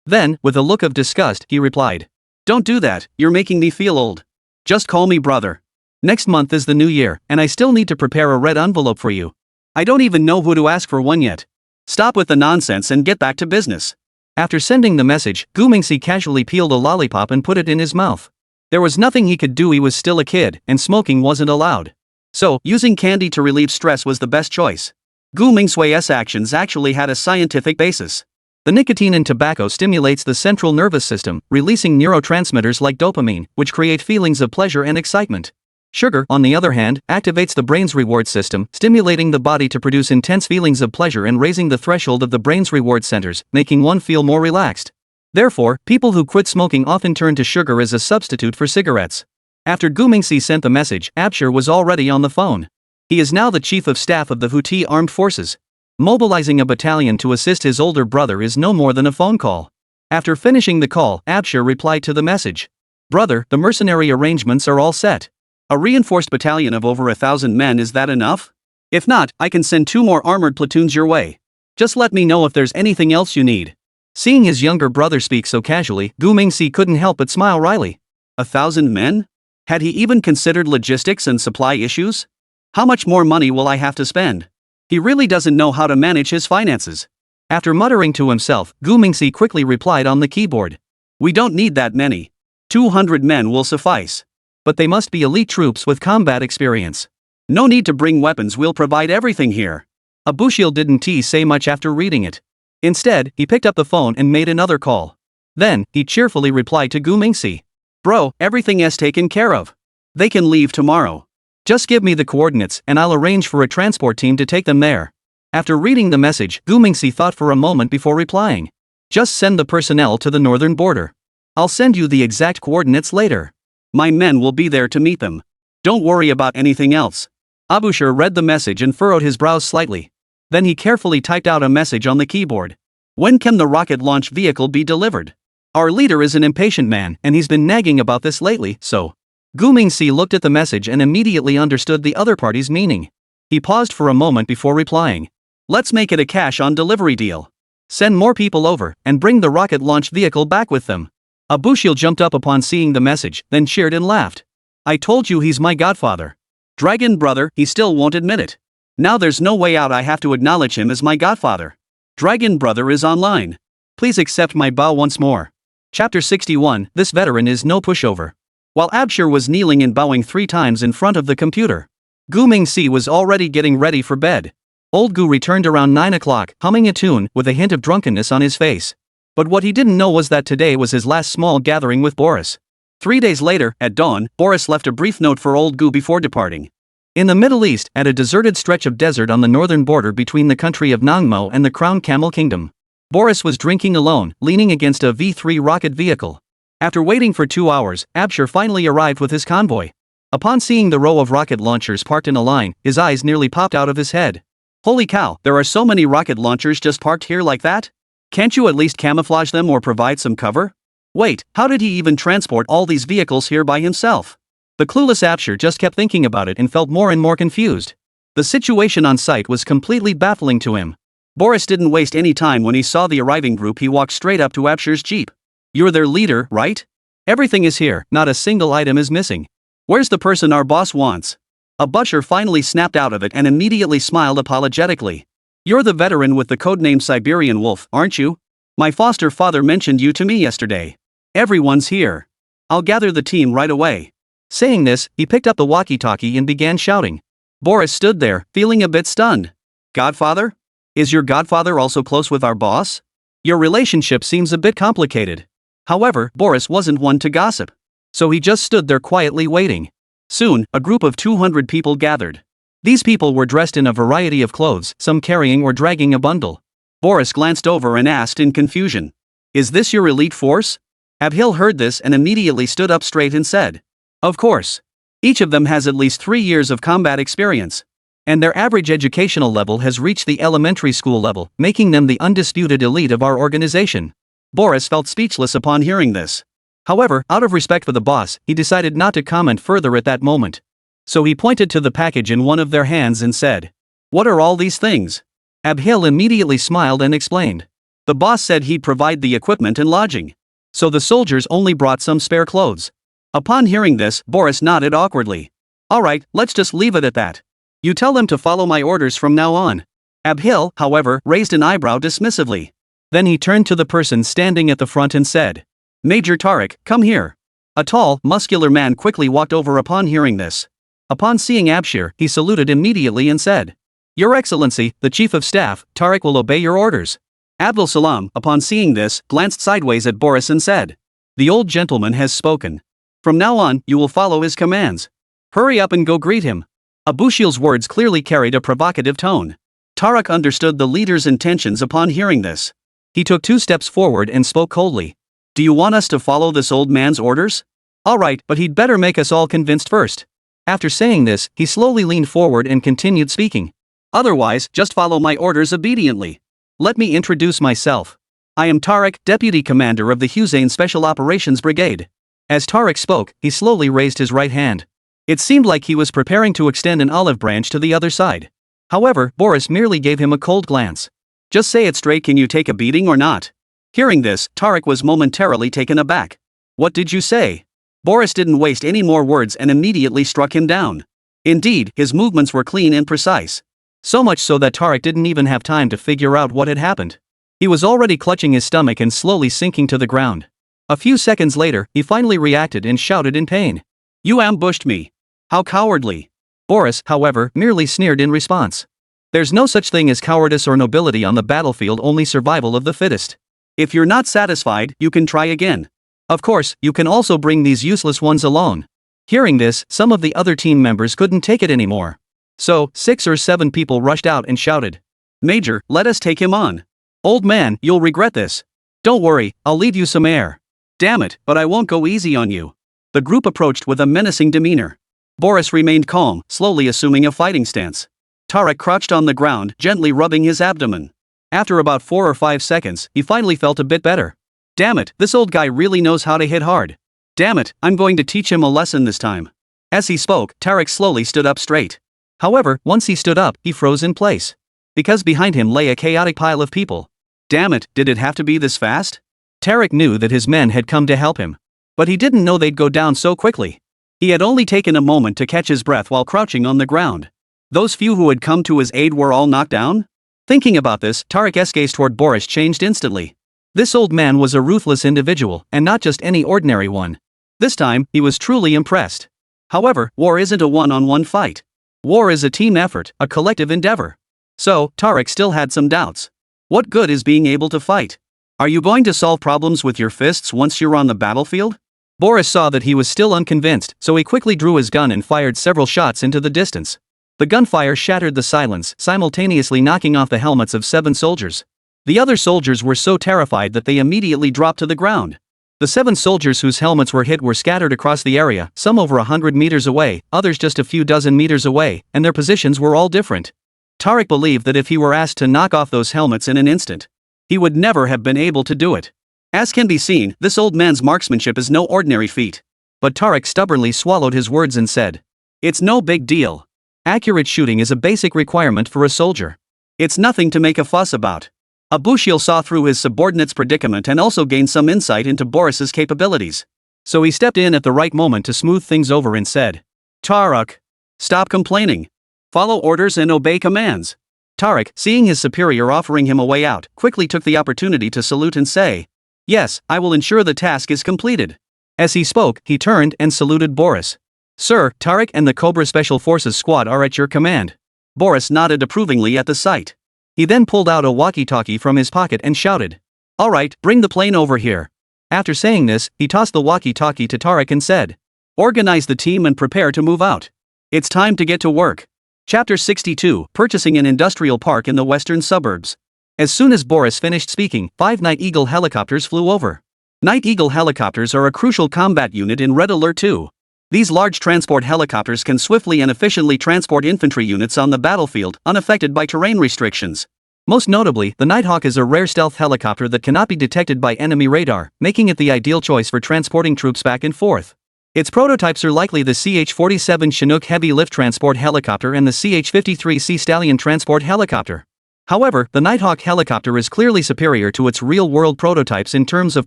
Then, with a look of disgust, he replied. Don't do that, you're making me feel old. Just call me brother. Next month is the new year, and I still need to prepare a red envelope for you. I don't even know who to ask for one yet. Stop with the nonsense and get back to business. After sending the message, Gu Mingxi casually peeled a lollipop and put it in his mouth. There was nothing he could do, he was still a kid, and smoking wasn't allowed. So, using candy to relieve stress was the best choice. Gu Mingxi's actions actually had a scientific basis. The nicotine in tobacco stimulates the central nervous system, releasing neurotransmitters like dopamine, which create feelings of pleasure and excitement. Sugar, on the other hand, activates the brain's reward system, stimulating the body to produce intense feelings of pleasure and raising the threshold of the brain's reward centers, making one feel more relaxed. Therefore, people who quit smoking often turn to sugar as a substitute for cigarettes. After Gu Mingxi sent the message, Abshir was already on the phone. He is now the chief of staff of the Houthi armed forces. Mobilizing a battalion to assist his older brother is no more than a phone call. After finishing the call, Abshir replied to the message. Brother, the mercenary arrangements are all set. A reinforced battalion of over 1,000 men, is that enough? If not, I can send 2 more armored platoons your way. Just let me know if there's anything else you need. Seeing his younger brother speak so casually, Gu Mingxi couldn't help but smile wryly. 1,000 men? Had he even considered logistics and supply issues? How much more money will I have to spend? He really doesn't know how to manage his finances. After muttering to himself, Gu Mingxi quickly replied on the keyboard. We don't need that many. 200 men will suffice. But they must be elite troops with combat experience. No need to bring weapons, we'll provide everything here. Abushil didn't say much after reading it. Instead, he picked up the phone and made another call. Then, he cheerfully replied to Gu Mingxi. Bro, everything is taken care of. They can leave tomorrow. Just give me the coordinates and I'll arrange for a transport team to take them there. After reading the message, Gu Mingxi thought for a moment before replying. Just send the personnel to the northern border. I'll send you the exact coordinates later. My men will be there to meet them. Don't worry about anything else. Abushir read the message and furrowed his brows slightly. Then he carefully typed out a message on the keyboard. When can the rocket launch vehicle be delivered? Our leader is an impatient man and he's been nagging about this lately, so. Gu Mingxi looked at the message and immediately understood the other party's meaning. He paused for a moment before replying. Let's make it a cash-on-delivery deal. Send more people over and bring the rocket launch vehicle back with them. Abushil jumped up upon seeing the message, then cheered and laughed. I told you he's my godfather. Dragon brother, he still won't admit it. Now there's no way out, I have to acknowledge him as my godfather. Dragon brother is online. Please accept my bow once more. Chapter 61, This veteran is no pushover. While Abshir was kneeling and bowing 3 times in front of the computer, Gu Mingxi was already getting ready for bed. Old Gu returned around 9 o'clock, humming a tune with a hint of drunkenness on his face. But what he didn't know was that today was his last small gathering with Boris. 3 days later, at dawn, Boris left a brief note for Old Gu before departing. In the Middle East, at a deserted stretch of desert on the northern border between the country of Nangmo and the Crown Camel Kingdom, Boris was drinking alone, leaning against a V-3 rocket vehicle. After waiting for 2 hours, Abshir finally arrived with his convoy. Upon seeing the row of rocket launchers parked in a line, his eyes nearly popped out of his head. Holy cow, there are so many rocket launchers just parked here like that? Can't you at least camouflage them or provide some cover? Wait, how did he even transport all these vehicles here by himself? The clueless Abshir just kept thinking about it and felt more and more confused. The situation on site was completely baffling to him. Boris didn't waste any time when he saw the arriving group. He walked straight up to Abshir's jeep. You're their leader, right? Everything is here, not a single item is missing. Where's the person our boss wants? Abshir finally snapped out of it and immediately smiled apologetically. You're the veteran with the codename Siberian Wolf, aren't you? My foster father mentioned you to me yesterday. Everyone's here. I'll gather the team right away. Saying this, he picked up the walkie-talkie and began shouting. Boris stood there, feeling a bit stunned. Godfather? Is your godfather also close with our boss? Your relationship seems a bit complicated. However, Boris wasn't one to gossip. So he just stood there quietly waiting. Soon, a group of 200 people gathered. These people were dressed in a variety of clothes, some carrying or dragging a bundle. Boris glanced over and asked in confusion. Is this your elite force? Abhil heard this and immediately stood up straight and said. Of course. Each of them has at least 3 years of combat experience. And their average educational level has reached the elementary school level, making them the undisputed elite of our organization. Boris felt speechless upon hearing this. However, out of respect for the boss, he decided not to comment further at that moment. So he pointed to the package in one of their hands and said, What are all these things? Abhil immediately smiled and explained. The boss said he'd provide the equipment and lodging. So the soldiers only brought some spare clothes. Upon hearing this, Boris nodded awkwardly. Alright, let's just leave it at that. You tell them to follow my orders from now on. Abhil, however, raised an eyebrow dismissively. Then he turned to the person standing at the front and said, Major Tariq, come here. A tall, muscular man quickly walked over upon hearing this. Upon seeing Abshir, he saluted immediately and said, Your Excellency, the Chief of Staff, Tariq will obey your orders. Abdul Salam, upon seeing this, glanced sideways at Boris and said, The old gentleman has spoken. From now on, you will follow his commands. Hurry up and go greet him. Abushil's words clearly carried a provocative tone. Tariq understood the leader's intentions upon hearing this. He took 2 steps forward and spoke coldly. Do you want us to follow this old man's orders? Alright, but he'd better make us all convinced first. After saying this, he slowly leaned forward and continued speaking. Otherwise, just follow my orders obediently. Let me introduce myself. I am Tariq, Deputy Commander of the Hussein Special Operations Brigade. As Tariq spoke, he slowly raised his right hand. It seemed like he was preparing to extend an olive branch to the other side. However, Boris merely gave him a cold glance. Just say it straight, can you take a beating or not? Hearing this, Tariq was momentarily taken aback. What did you say? Boris didn't waste any more words and immediately struck him down. Indeed, his movements were clean and precise. So much so that Tariq didn't even have time to figure out what had happened. He was already clutching his stomach and slowly sinking to the ground. A few seconds later, he finally reacted and shouted in pain. You ambushed me. How cowardly. Boris, however, merely sneered in response. There's no such thing as cowardice or nobility on the battlefield, only survival of the fittest. If you're not satisfied, you can try again. Of course, you can also bring these useless ones alone. Hearing this, some of the other team members couldn't take it anymore. So, 6 or 7 people rushed out and shouted, "Major, let us take him on. Old man, you'll regret this. Don't worry, I'll leave you some air. Damn it, but I won't go easy on you." The group approached with a menacing demeanor. Boris remained calm, slowly assuming a fighting stance. Tarek crouched on the ground, gently rubbing his abdomen. After about 4 or 5 seconds, he finally felt a bit better. Damn it, this old guy really knows how to hit hard. Damn it, I'm going to teach him a lesson this time. As he spoke, Tarek slowly stood up straight. However, once he stood up, he froze in place. Because behind him lay a chaotic pile of people. Damn it, did it have to be this fast? Tarek knew that his men had come to help him. But he didn't know they'd go down so quickly. He had only taken a moment to catch his breath while crouching on the ground. Those few who had come to his aid were all knocked down? Thinking about this, Tarek's gaze toward Boris changed instantly. This old man was a ruthless individual, and not just any ordinary one. This time, he was truly impressed. However, war isn't a one-on-one fight. War is a team effort, a collective endeavor. So, Tarek still had some doubts. What good is being able to fight? Are you going to solve problems with your fists once you're on the battlefield? Boris saw that he was still unconvinced, so he quickly drew his gun and fired several shots into the distance. The gunfire shattered the silence, simultaneously knocking off the helmets of 7 soldiers. The other soldiers were so terrified that they immediately dropped to the ground. The 7 soldiers whose helmets were hit were scattered across the area, some over 100 meters away, others just a few dozen meters away, and their positions were all different. Tarek believed that if he were asked to knock off those helmets in an instant, he would never have been able to do it. As can be seen, this old man's marksmanship is no ordinary feat. But Tarek stubbornly swallowed his words and said, "It's no big deal. Accurate shooting is a basic requirement for a soldier. It's nothing to make a fuss about." Abushil saw through his subordinate's predicament and also gained some insight into Boris's capabilities. So he stepped in at the right moment to smooth things over and said, "Tarek, stop complaining. Follow orders and obey commands." Tarek, seeing his superior offering him a way out, quickly took the opportunity to salute and say, "Yes, I will ensure the task is completed." As he spoke, he turned and saluted Boris. "Sir, Tarek and the Cobra Special Forces squad are at your command." Boris nodded approvingly at the sight. He then pulled out a walkie-talkie from his pocket and shouted, "All right, bring the plane over here." After saying this, he tossed the walkie-talkie to Tarek and said, "Organize the team and prepare to move out. It's time to get to work." Chapter 62, Purchasing an Industrial Park in the Western Suburbs. As soon as Boris finished speaking, 5 Night Eagle helicopters flew over. Night Eagle helicopters are a crucial combat unit in Red Alert 2. These large transport helicopters can swiftly and efficiently transport infantry units on the battlefield, unaffected by terrain restrictions. Most notably, the Nighthawk is a rare stealth helicopter that cannot be detected by enemy radar, making it the ideal choice for transporting troops back and forth. Its prototypes are likely the CH-47 Chinook Heavy Lift Transport Helicopter and the CH-53 Sea Stallion Transport Helicopter. However, the Nighthawk helicopter is clearly superior to its real-world prototypes in terms of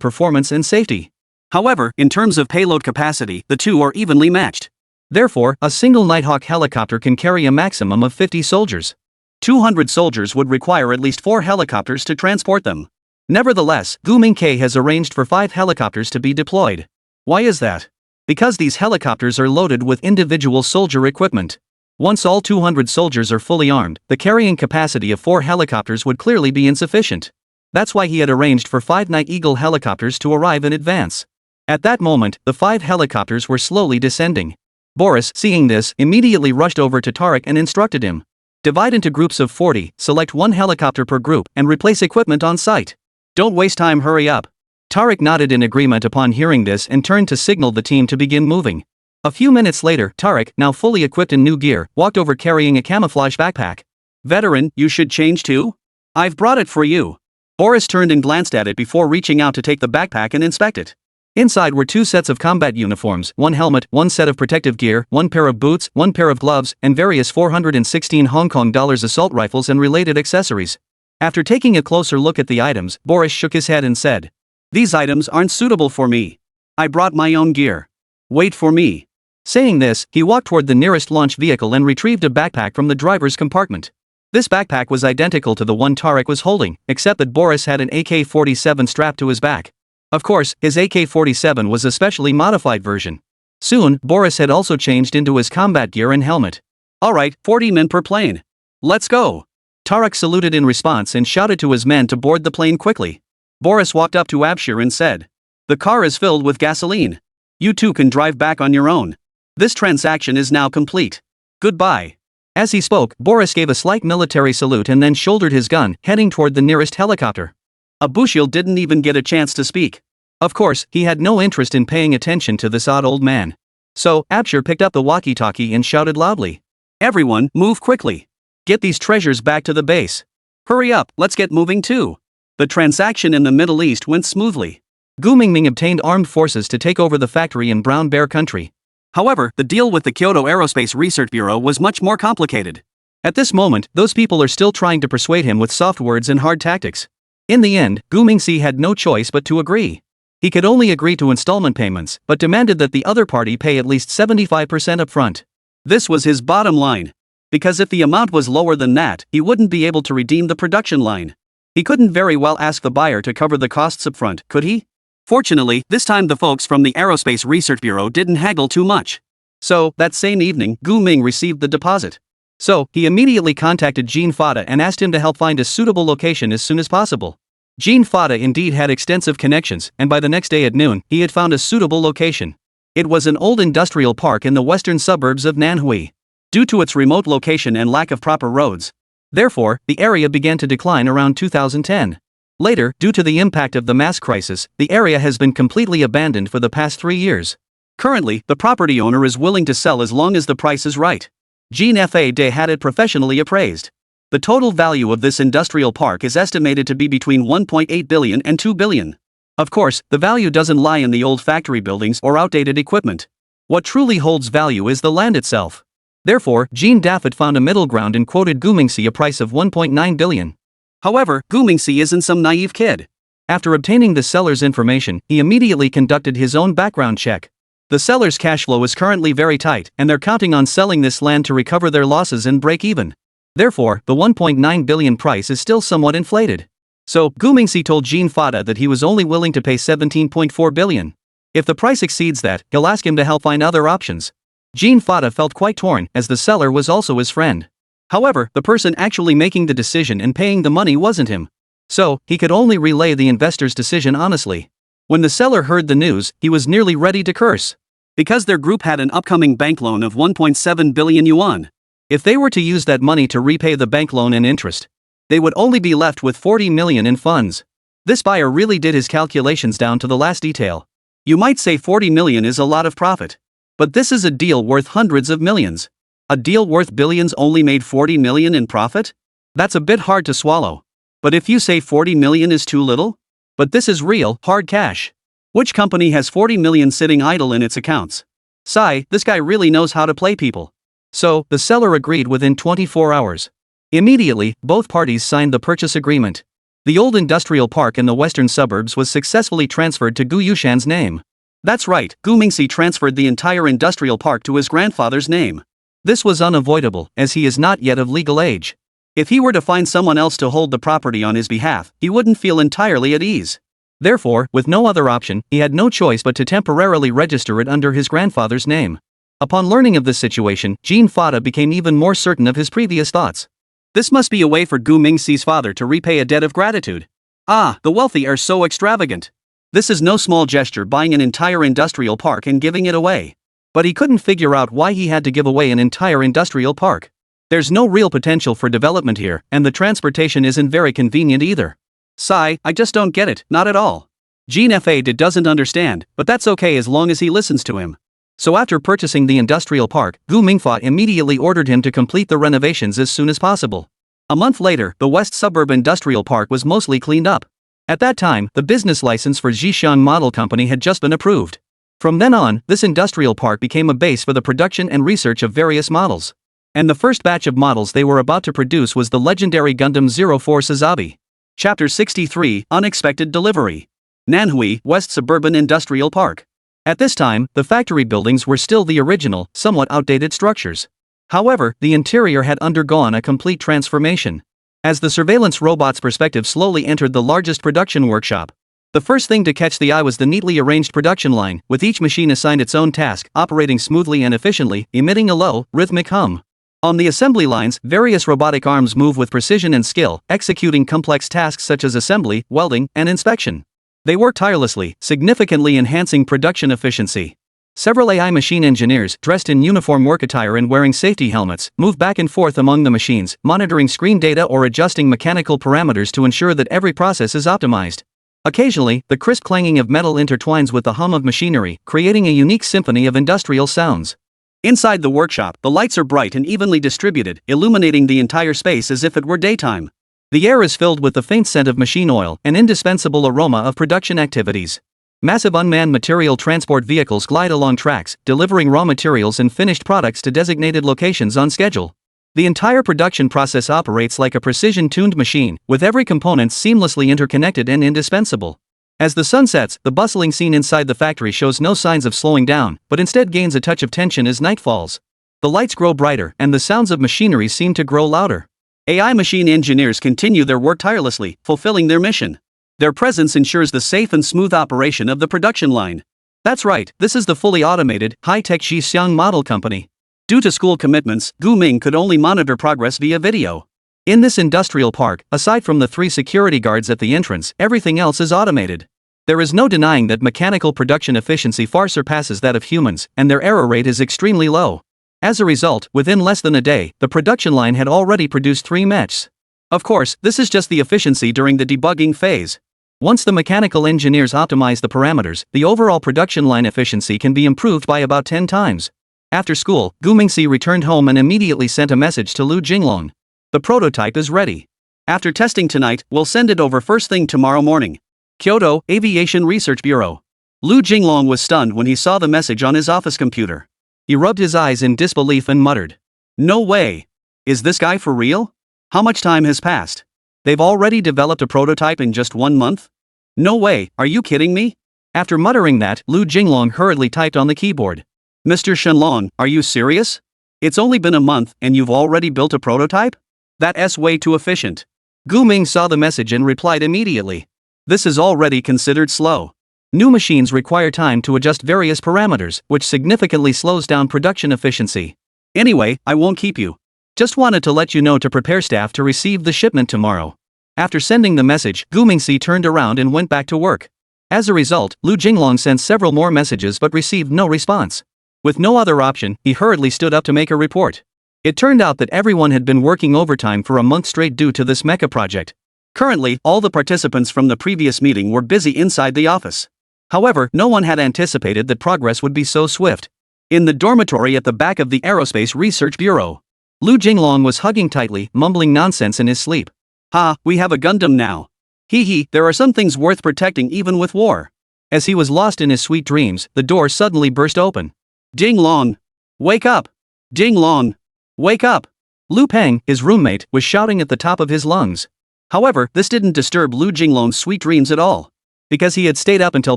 performance and safety. However, in terms of payload capacity, the two are evenly matched. Therefore, a single Nighthawk helicopter can carry a maximum of 50 soldiers. 200 soldiers would require at least 4 helicopters to transport them. Nevertheless, Gu Mingke has arranged for 5 helicopters to be deployed. Why is that? Because these helicopters are loaded with individual soldier equipment. Once all 200 soldiers are fully armed, the carrying capacity of 4 helicopters would clearly be insufficient. That's why he had arranged for 5 Night Eagle helicopters to arrive in advance. At that moment, the 5 helicopters were slowly descending. Boris, seeing this, immediately rushed over to Tarek and instructed him. Divide into groups of 40, select 1 helicopter per group, and replace equipment on site. Don't waste time, hurry up. Tarek nodded in agreement upon hearing this and turned to signal the team to begin moving. A few minutes later, Tarek, now fully equipped in new gear, walked over carrying a camouflage backpack. "Veteran, you should change too? I've brought it for you." Boris turned and glanced at it before reaching out to take the backpack and inspect it. Inside were 2 sets of combat uniforms, 1 helmet, 1 set of protective gear, 1 pair of boots, 1 pair of gloves, and various 416 Hong Kong dollars assault rifles and related accessories. After taking a closer look at the items, Boris shook his head and said, "These items aren't suitable for me. I brought my own gear. Wait for me." Saying this, he walked toward the nearest launch vehicle and retrieved a backpack from the driver's compartment. This backpack was identical to the one Tarek was holding, except that Boris had an AK-47 strapped to his back. Of course, his AK-47 was a specially modified version. Soon, Boris had also changed into his combat gear and helmet. "All right, 40 men per plane. Let's go." Tarek saluted in response and shouted to his men to board the plane quickly. Boris walked up to Abshir and said, "The car is filled with gasoline. You two can drive back on your own." This transaction is now complete. Goodbye. As he spoke, Boris gave a slight military salute and then shouldered his gun, heading toward the nearest helicopter. Abushil didn't even get a chance to speak. Of course, he had no interest in paying attention to this odd old man. So, Abshir picked up the walkie-talkie and shouted loudly. Everyone, move quickly. Get these treasures back to the base. Hurry up, let's get moving too. The transaction in the Middle East went smoothly. Gu Mingming obtained armed forces to take over the factory in Brown Bear Country. However, the deal with the Kyoto Aerospace Research Bureau was much more complicated. At this moment, those people are still trying to persuade him with soft words and hard tactics. In the end, Gu Mingxi had no choice but to agree. He could only agree to installment payments, but demanded that the other party pay at least 75% upfront. This was his bottom line. Because if the amount was lower than that, he wouldn't be able to redeem the production line. He couldn't very well ask the buyer to cover the costs upfront, could he? Fortunately, this time the folks from the Aerospace Research Bureau didn't haggle too much. So, that same evening, Gu Ming received the deposit. So, he immediately contacted Jean Fada and asked him to help find a suitable location as soon as possible. Jean Fada indeed had extensive connections, and by the next day at noon, he had found a suitable location. It was an old industrial park in the western suburbs of Nanhui. Due to its remote location and lack of proper roads. Therefore, the area began to decline around 2010. Later, due to the impact of the mass crisis, the area has been completely abandoned for the past 3 years. Currently, the property owner is willing to sell as long as the price is right. Jean Fada had it professionally appraised. The total value of this industrial park is estimated to be between 1.8 billion and 2 billion. Of course, the value doesn't lie in the old factory buildings or outdated equipment. What truly holds value is the land itself. Therefore, Jean Daffet found a middle ground and quoted Gu Mingxi a price of 1.9 billion. However, Gu Mingxi isn't some naive kid. After obtaining the seller's information, he immediately conducted his own background check. The seller's cash flow is currently very tight, and they're counting on selling this land to recover their losses and break even. Therefore, the 1.9 billion price is still somewhat inflated. So, Gu Mingxi told Jean Fada that he was only willing to pay 17.4 billion. If the price exceeds that, he'll ask him to help find other options. Jean Fada felt quite torn, as the seller was also his friend. However, the person actually making the decision and paying the money wasn't him. So, he could only relay the investor's decision honestly. When the seller heard the news, he was nearly ready to curse. Because their group had an upcoming bank loan of 1.7 billion yuan. If they were to use that money to repay the bank loan and interest, they would only be left with 40 million in funds. This buyer really did his calculations down to the last detail. You might say 40 million is a lot of profit. But this is a deal worth hundreds of millions. A deal worth billions only made 40 million in profit? That's a bit hard to swallow. But if you say 40 million is too little? But this is real, hard cash. Which company has 40 million sitting idle in its accounts? Sigh, this guy really knows how to play people. So, the seller agreed within 24 hours. Immediately, both parties signed the purchase agreement. The old industrial park in the western suburbs was successfully transferred to Gu Yushan's name. That's right, Gu Mingxi transferred the entire industrial park to his grandfather's name. This was unavoidable, as he is not yet of legal age. If he were to find someone else to hold the property on his behalf, he wouldn't feel entirely at ease. Therefore, with no other option, he had no choice but to temporarily register it under his grandfather's name. Upon learning of this situation, Jean Fada became even more certain of his previous thoughts. This must be a way for Gu Mingxi's father to repay a debt of gratitude. Ah, the wealthy are so extravagant. This is no small gesture, buying an entire industrial park and giving it away. But he couldn't figure out why he had to give away an entire industrial park. There's no real potential for development here, and the transportation isn't very convenient either. Sigh, I just don't get it, not at all. Jean Fada doesn't understand, but that's okay as long as he listens to him. So after purchasing the industrial park, Gu Mingfa immediately ordered him to complete the renovations as soon as possible. A month later, the West Suburb Industrial Park was mostly cleaned up. At that time, the business license for Zhishan Model Company had just been approved. From then on, this industrial park became a base for the production and research of various models. And the first batch of models they were about to produce was the legendary Gundam 04 Sazabi. Chapter 63, Unexpected Delivery. Nanhui, West Suburban Industrial Park. At this time, the factory buildings were still the original, somewhat outdated structures. However, the interior had undergone a complete transformation. As the surveillance robot's perspective slowly entered the largest production workshop, the first thing to catch the eye was the neatly arranged production line, with each machine assigned its own task, operating smoothly and efficiently, emitting a low, rhythmic hum. On the assembly lines, various robotic arms move with precision and skill, executing complex tasks such as assembly, welding, and inspection. They work tirelessly, significantly enhancing production efficiency. Several AI machine engineers, dressed in uniform work attire and wearing safety helmets, move back and forth among the machines, monitoring screen data or adjusting mechanical parameters to ensure that every process is optimized. Occasionally, the crisp clanging of metal intertwines with the hum of machinery, creating a unique symphony of industrial sounds. Inside the workshop, the lights are bright and evenly distributed, illuminating the entire space as if it were daytime. The air is filled with the faint scent of machine oil, an indispensable aroma of production activities. Massive unmanned material transport vehicles glide along tracks, delivering raw materials and finished products to designated locations on schedule. The entire production process operates like a precision-tuned machine, with every component seamlessly interconnected and indispensable. As the sun sets, the bustling scene inside the factory shows no signs of slowing down, but instead gains a touch of tension as night falls. The lights grow brighter, and the sounds of machinery seem to grow louder. AI machine engineers continue their work tirelessly, fulfilling their mission. Their presence ensures the safe and smooth operation of the production line. That's right, this is the fully automated, high-tech Xixiang model company. Due to school commitments, Gu Ming could only monitor progress via video. In this industrial park, aside from the 3 security guards at the entrance, everything else is automated. There is no denying that mechanical production efficiency far surpasses that of humans, and their error rate is extremely low. As a result, within less than a day, the production line had already produced 3 mechs. Of course, this is just the efficiency during the debugging phase. Once the mechanical engineers optimize the parameters, the overall production line efficiency can be improved by about 10 times. After school, Gu Mingxi returned home and immediately sent a message to Lu Jinglong. The prototype is ready. After testing tonight, we'll send it over first thing tomorrow morning. Kyoto, Aviation Research Bureau. Lu Jinglong was stunned when he saw the message on his office computer. He rubbed his eyes in disbelief and muttered, "No way! Is this guy for real? How much time has passed? They've already developed a prototype in just 1 month? No way, are you kidding me?" After muttering that, Lu Jinglong hurriedly typed on the keyboard. "Mr. Shenlong, are you serious? It's only been a month and you've already built a prototype? That's way too efficient." Gu Ming saw the message and replied immediately. "This is already considered slow. New machines require time to adjust various parameters, which significantly slows down production efficiency. Anyway, I won't keep you. Just wanted to let you know to prepare staff to receive the shipment tomorrow." After sending the message, Gu Mingxi turned around and went back to work. As a result, Lu Jinglong sent several more messages but received no response. With no other option, he hurriedly stood up to make a report. It turned out that everyone had been working overtime for a month straight due to this mecha project. Currently, all the participants from the previous meeting were busy inside the office. However, no one had anticipated that progress would be so swift. In the dormitory at the back of the Aerospace Research Bureau, Lu Jinglong was hugging tightly, mumbling nonsense in his sleep. "Ha, we have a Gundam now. Hee, there are some things worth protecting even with war." As he was lost in his sweet dreams, the door suddenly burst open. "Ding Long! Wake up! Ding Long! Wake up!" Lu Peng, his roommate, was shouting at the top of his lungs. However, this didn't disturb Lu Jinglong's sweet dreams at all, because he had stayed up until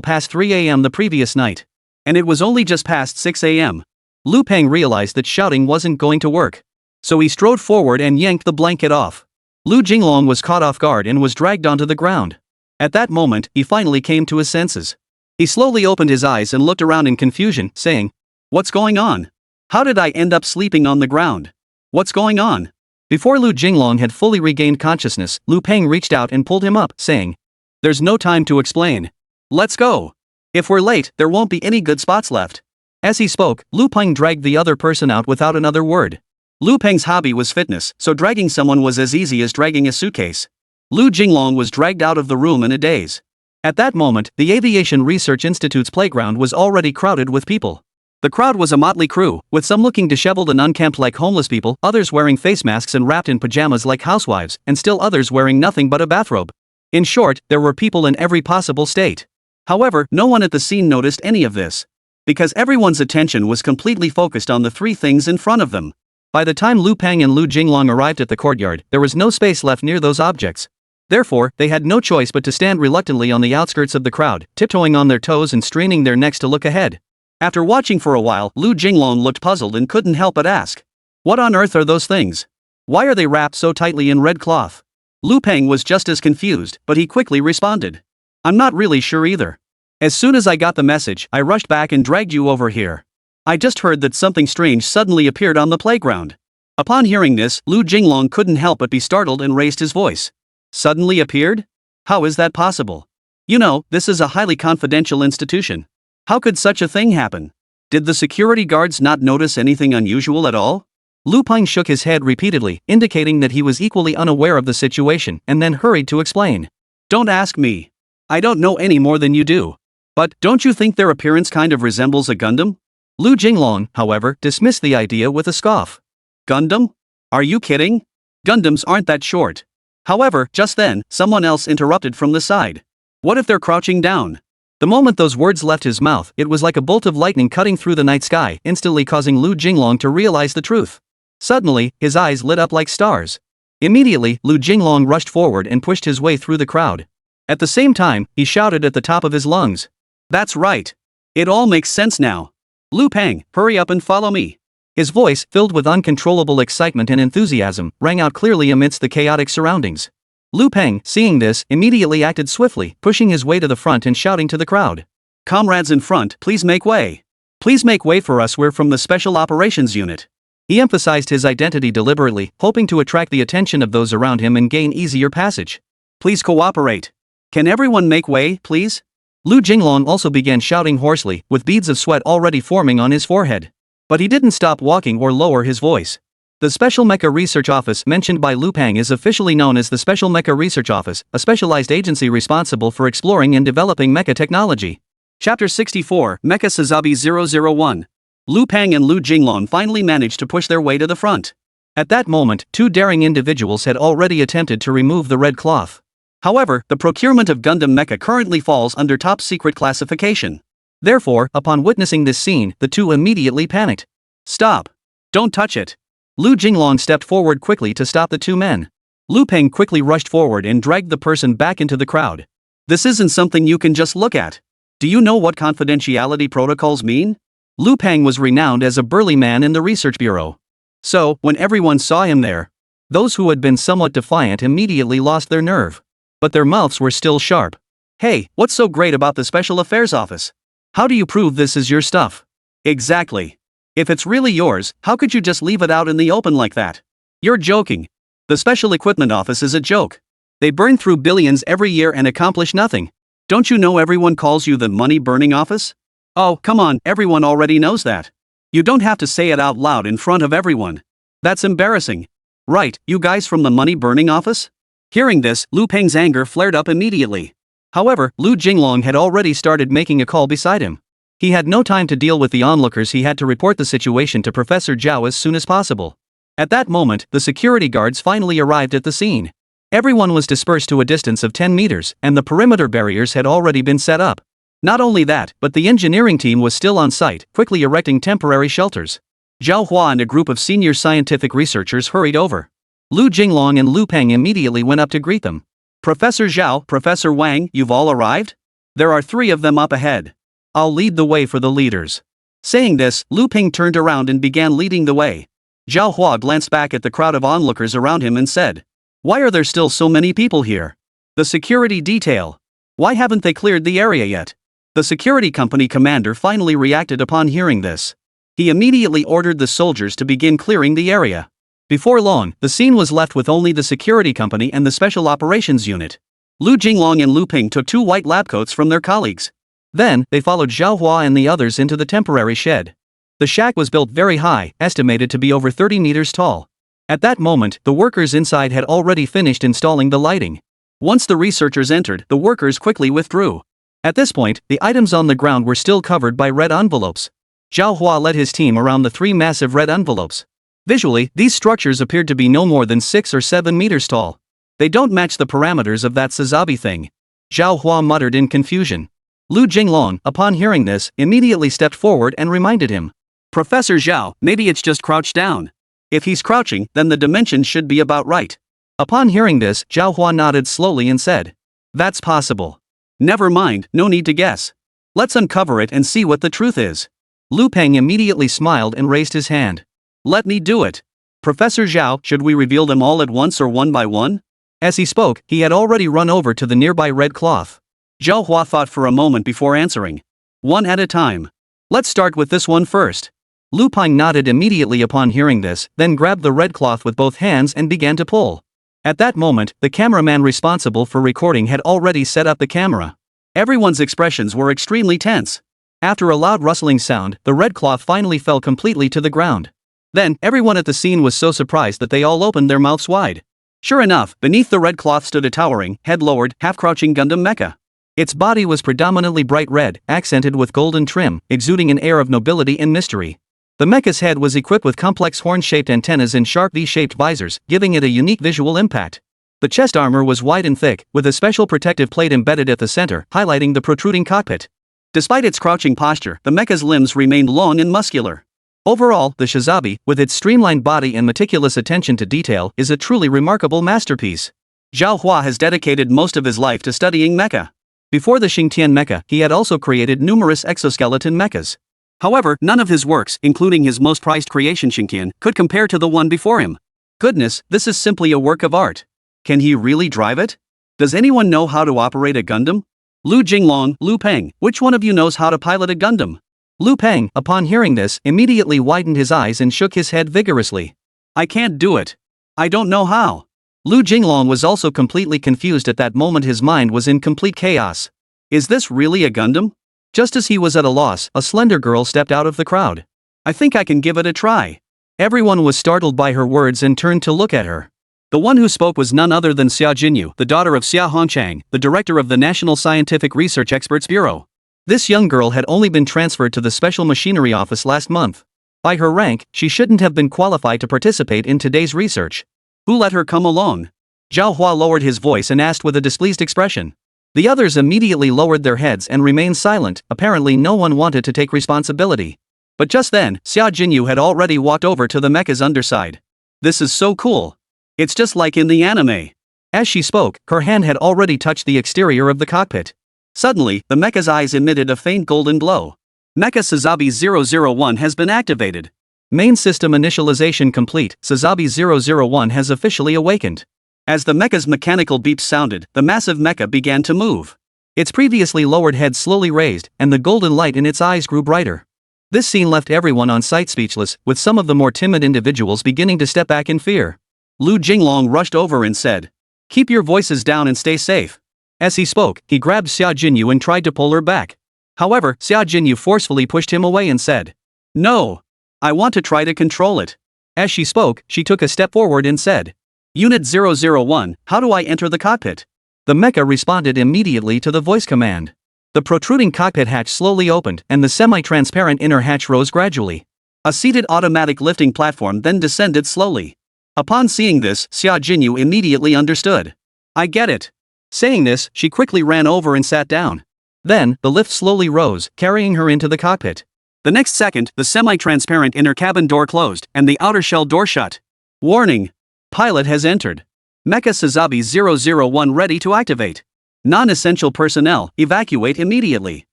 past 3 a.m. the previous night. And it was only just past 6 a.m. Lu Peng realized that shouting wasn't going to work. So he strode forward and yanked the blanket off. Lu Jinglong was caught off guard and was dragged onto the ground. At that moment, he finally came to his senses. He slowly opened his eyes and looked around in confusion, saying, "What's going on? How did I end up sleeping on the ground? What's going on?" Before Lu Jinglong had fully regained consciousness, Lu Peng reached out and pulled him up, saying, "There's no time to explain. Let's go. If we're late, there won't be any good spots left." As he spoke, Lu Peng dragged the other person out without another word. Lu Peng's hobby was fitness, so dragging someone was as easy as dragging a suitcase. Lu Jinglong was dragged out of the room in a daze. At that moment, the Aviation Research Institute's playground was already crowded with people. The crowd was a motley crew, with some looking disheveled and unkempt like homeless people, others wearing face masks and wrapped in pajamas like housewives, and still others wearing nothing but a bathrobe. In short, there were people in every possible state. However, no one at the scene noticed any of this, because everyone's attention was completely focused on the 3 things in front of them. By the time Lu Peng and Lu Jinglong arrived at the courtyard, there was no space left near those objects. Therefore, they had no choice but to stand reluctantly on the outskirts of the crowd, tiptoeing on their toes and straining their necks to look ahead. After watching for a while, Lu Jinglong looked puzzled and couldn't help but ask, "What on earth are those things? Why are they wrapped so tightly in red cloth?" Lu Peng was just as confused, but he quickly responded, "I'm not really sure either. As soon as I got the message, I rushed back and dragged you over here. I just heard that something strange suddenly appeared on the playground." Upon hearing this, Lu Jinglong couldn't help but be startled and raised his voice. "Suddenly appeared? How is that possible? You know, this is a highly confidential institution. How could such a thing happen?" Did the security guards not notice anything unusual at all? Lu Peng shook his head repeatedly, indicating that he was equally unaware of the situation, and then hurried to explain. Don't ask me. I don't know any more than you do. But, don't you think their appearance kind of resembles a Gundam? Lu Jinglong, however, dismissed the idea with a scoff. Gundam? Are you kidding? Gundams aren't that short. However, just then, someone else interrupted from the side. What if they're crouching down? The moment those words left his mouth, it was like a bolt of lightning cutting through the night sky, instantly causing Lu Jinglong to realize the truth. Suddenly, his eyes lit up like stars. Immediately, Lu Jinglong rushed forward and pushed his way through the crowd. At the same time, he shouted at the top of his lungs. That's right. It all makes sense now. Lu Peng, hurry up and follow me. His voice, filled with uncontrollable excitement and enthusiasm, rang out clearly amidst the chaotic surroundings. Lu Peng, seeing this, immediately acted swiftly, pushing his way to the front and shouting to the crowd. Comrades in front, please make way. Please make way for us, we're from the Special Operations Unit. He emphasized his identity deliberately, hoping to attract the attention of those around him and gain easier passage. Please cooperate. Can everyone make way, please? Lu Jinglong also began shouting hoarsely, with beads of sweat already forming on his forehead. But he didn't stop walking or lower his voice. The Special Mecha Research Office mentioned by Lu Peng is officially known as the Special Mecha Research Office, a specialized agency responsible for exploring and developing mecha technology. Chapter 64, Mecha Sazabi 001. Lu Peng and Lu Jinglong finally managed to push their way to the front. At that moment, two daring individuals had already attempted to remove the red cloth. However, the procurement of Gundam mecha currently falls under top secret classification. Therefore, upon witnessing this scene, the two immediately panicked. Stop! Don't touch it! Lu Jinglong stepped forward quickly to stop the two men. Lu Peng quickly rushed forward and dragged the person back into the crowd. This isn't something you can just look at. Do you know what confidentiality protocols mean? Lu Peng was renowned as a burly man in the research bureau. So, when everyone saw him there, those who had been somewhat defiant immediately lost their nerve. But their mouths were still sharp. Hey, what's so great about the Special Affairs Office? How do you prove this is your stuff? Exactly. If it's really yours, how could you just leave it out in the open like that? You're joking. The Special Equipment Office is a joke. They burn through billions every year and accomplish nothing. Don't you know everyone calls you the money-burning office? Oh, come on, everyone already knows that. You don't have to say it out loud in front of everyone. That's embarrassing. Right, you guys from the money-burning office? Hearing this, Lu Peng's anger flared up immediately. However, Lu Jinglong had already started making a call beside him. He had no time to deal with the onlookers, he had to report the situation to Professor Zhao as soon as possible. At that moment, the security guards finally arrived at the scene. Everyone was dispersed to a distance of 10 meters, and the perimeter barriers had already been set up. Not only that, but the engineering team was still on site, quickly erecting temporary shelters. Zhao Hua and a group of senior scientific researchers hurried over. Lu Jinglong and Lu Peng immediately went up to greet them. Professor Zhao, Professor Wang, you've all arrived? There are 3 of them up ahead. I'll lead the way for the leaders. Saying this, Lu Peng turned around and began leading the way. Zhao Hua glanced back at the crowd of onlookers around him and said, Why are there still so many people here? The security detail. Why haven't they cleared the area yet? The security company commander finally reacted upon hearing this. He immediately ordered the soldiers to begin clearing the area. Before long, the scene was left with only the security company and the Special Operations Unit. Lu Jinglong and Lu Peng took 2 white lab coats from their colleagues. Then, they followed Zhao Hua and the others into the temporary shed. The shack was built very high, estimated to be over 30 meters tall. At that moment, the workers inside had already finished installing the lighting. Once the researchers entered, the workers quickly withdrew. At this point, the items on the ground were still covered by red envelopes. Zhao Hua led his team around the 3 massive red envelopes. Visually, these structures appeared to be no more than 6 or 7 meters tall. They don't match the parameters of that Sazabi thing. Zhao Hua muttered in confusion. Lu Jinglong, upon hearing this, immediately stepped forward and reminded him. Professor Zhao, maybe it's just crouched down. If he's crouching, then the dimensions should be about right. Upon hearing this, Zhao Hua nodded slowly and said, That's possible. Never mind, no need to guess. Let's uncover it and see what the truth is. Lu Peng immediately smiled and raised his hand. Let me do it. Professor Zhao, should we reveal them all at once or one by one? As he spoke, he had already run over to the nearby red cloth. Zhao Hua thought for a moment before answering. One at a time. Let's start with this one first. Lu Peng nodded immediately upon hearing this, then grabbed the red cloth with both hands and began to pull. At that moment, the cameraman responsible for recording had already set up the camera. Everyone's expressions were extremely tense. After a loud rustling sound, the red cloth finally fell completely to the ground. Then, everyone at the scene was so surprised that they all opened their mouths wide. Sure enough, beneath the red cloth stood a towering, head-lowered, half-crouching Gundam mecha. Its body was predominantly bright red, accented with golden trim, exuding an air of nobility and mystery. The mecha's head was equipped with complex horn-shaped antennas and sharp V-shaped visors, giving it a unique visual impact. The chest armor was wide and thick, with a special protective plate embedded at the center, highlighting the protruding cockpit. Despite its crouching posture, the mecha's limbs remained long and muscular. Overall, the Shizabi, with its streamlined body and meticulous attention to detail, is a truly remarkable masterpiece. Zhao Hua has dedicated most of his life to studying mecha. Before the Xingtian mecha, he had also created numerous exoskeleton mechas. However, none of his works, including his most prized creation Xingtian, could compare to the one before him. Goodness, this is simply a work of art. Can he really drive it? Does anyone know how to operate a Gundam? Lu Jinglong, Lu Peng, which one of you knows how to pilot a Gundam? Lu Peng, upon hearing this, immediately widened his eyes and shook his head vigorously. I can't do it. I don't know how. Lu Jinglong was also completely confused at that moment. His mind was in complete chaos. Is this really a Gundam? Just as he was at a loss, a slender girl stepped out of the crowd. I think I can give it a try. Everyone was startled by her words and turned to look at her. The one who spoke was none other than Xia Jinyu, the daughter of Xia Hongchang, the director of the National Scientific Research Experts Bureau. This young girl had only been transferred to the Special Machinery Office last month. By her rank, she shouldn't have been qualified to participate in today's research. Who let her come along? Zhao Hua lowered his voice and asked with a displeased expression. The others immediately lowered their heads and remained silent. Apparently no one wanted to take responsibility. But just then, Xia Jinyu had already walked over to the mecha's underside. This is so cool. It's just like in the anime. As she spoke, her hand had already touched the exterior of the cockpit. Suddenly, the mecha's eyes emitted a faint golden glow. Mecha Sazabi 001 has been activated. Main system initialization complete. Sazabi 001 has officially awakened. As the mecha's mechanical beeps sounded, the massive mecha began to move. Its previously lowered head slowly raised, and the golden light in its eyes grew brighter. This scene left everyone on site speechless, with some of the more timid individuals beginning to step back in fear. Lu Jinglong rushed over and said, "Keep your voices down and stay safe." As he spoke, he grabbed Xia Jinyu and tried to pull her back. However, Xia Jinyu forcefully pushed him away and said, "No. I want to try to control it." As she spoke, she took a step forward and said, "Unit 001, how do I enter the cockpit?" The mecha responded immediately to the voice command. The protruding cockpit hatch slowly opened, and the semi-transparent inner hatch rose gradually. A seated automatic lifting platform then descended slowly. Upon seeing this, Xia Jinyu immediately understood. "I get it." Saying this, she quickly ran over and sat down. Then, the lift slowly rose, carrying her into the cockpit. The next second, the semi-transparent inner cabin door closed, and the outer shell door shut. Warning! Pilot has entered. Mecha Sazabi 001 ready to activate. Non-essential personnel, evacuate immediately.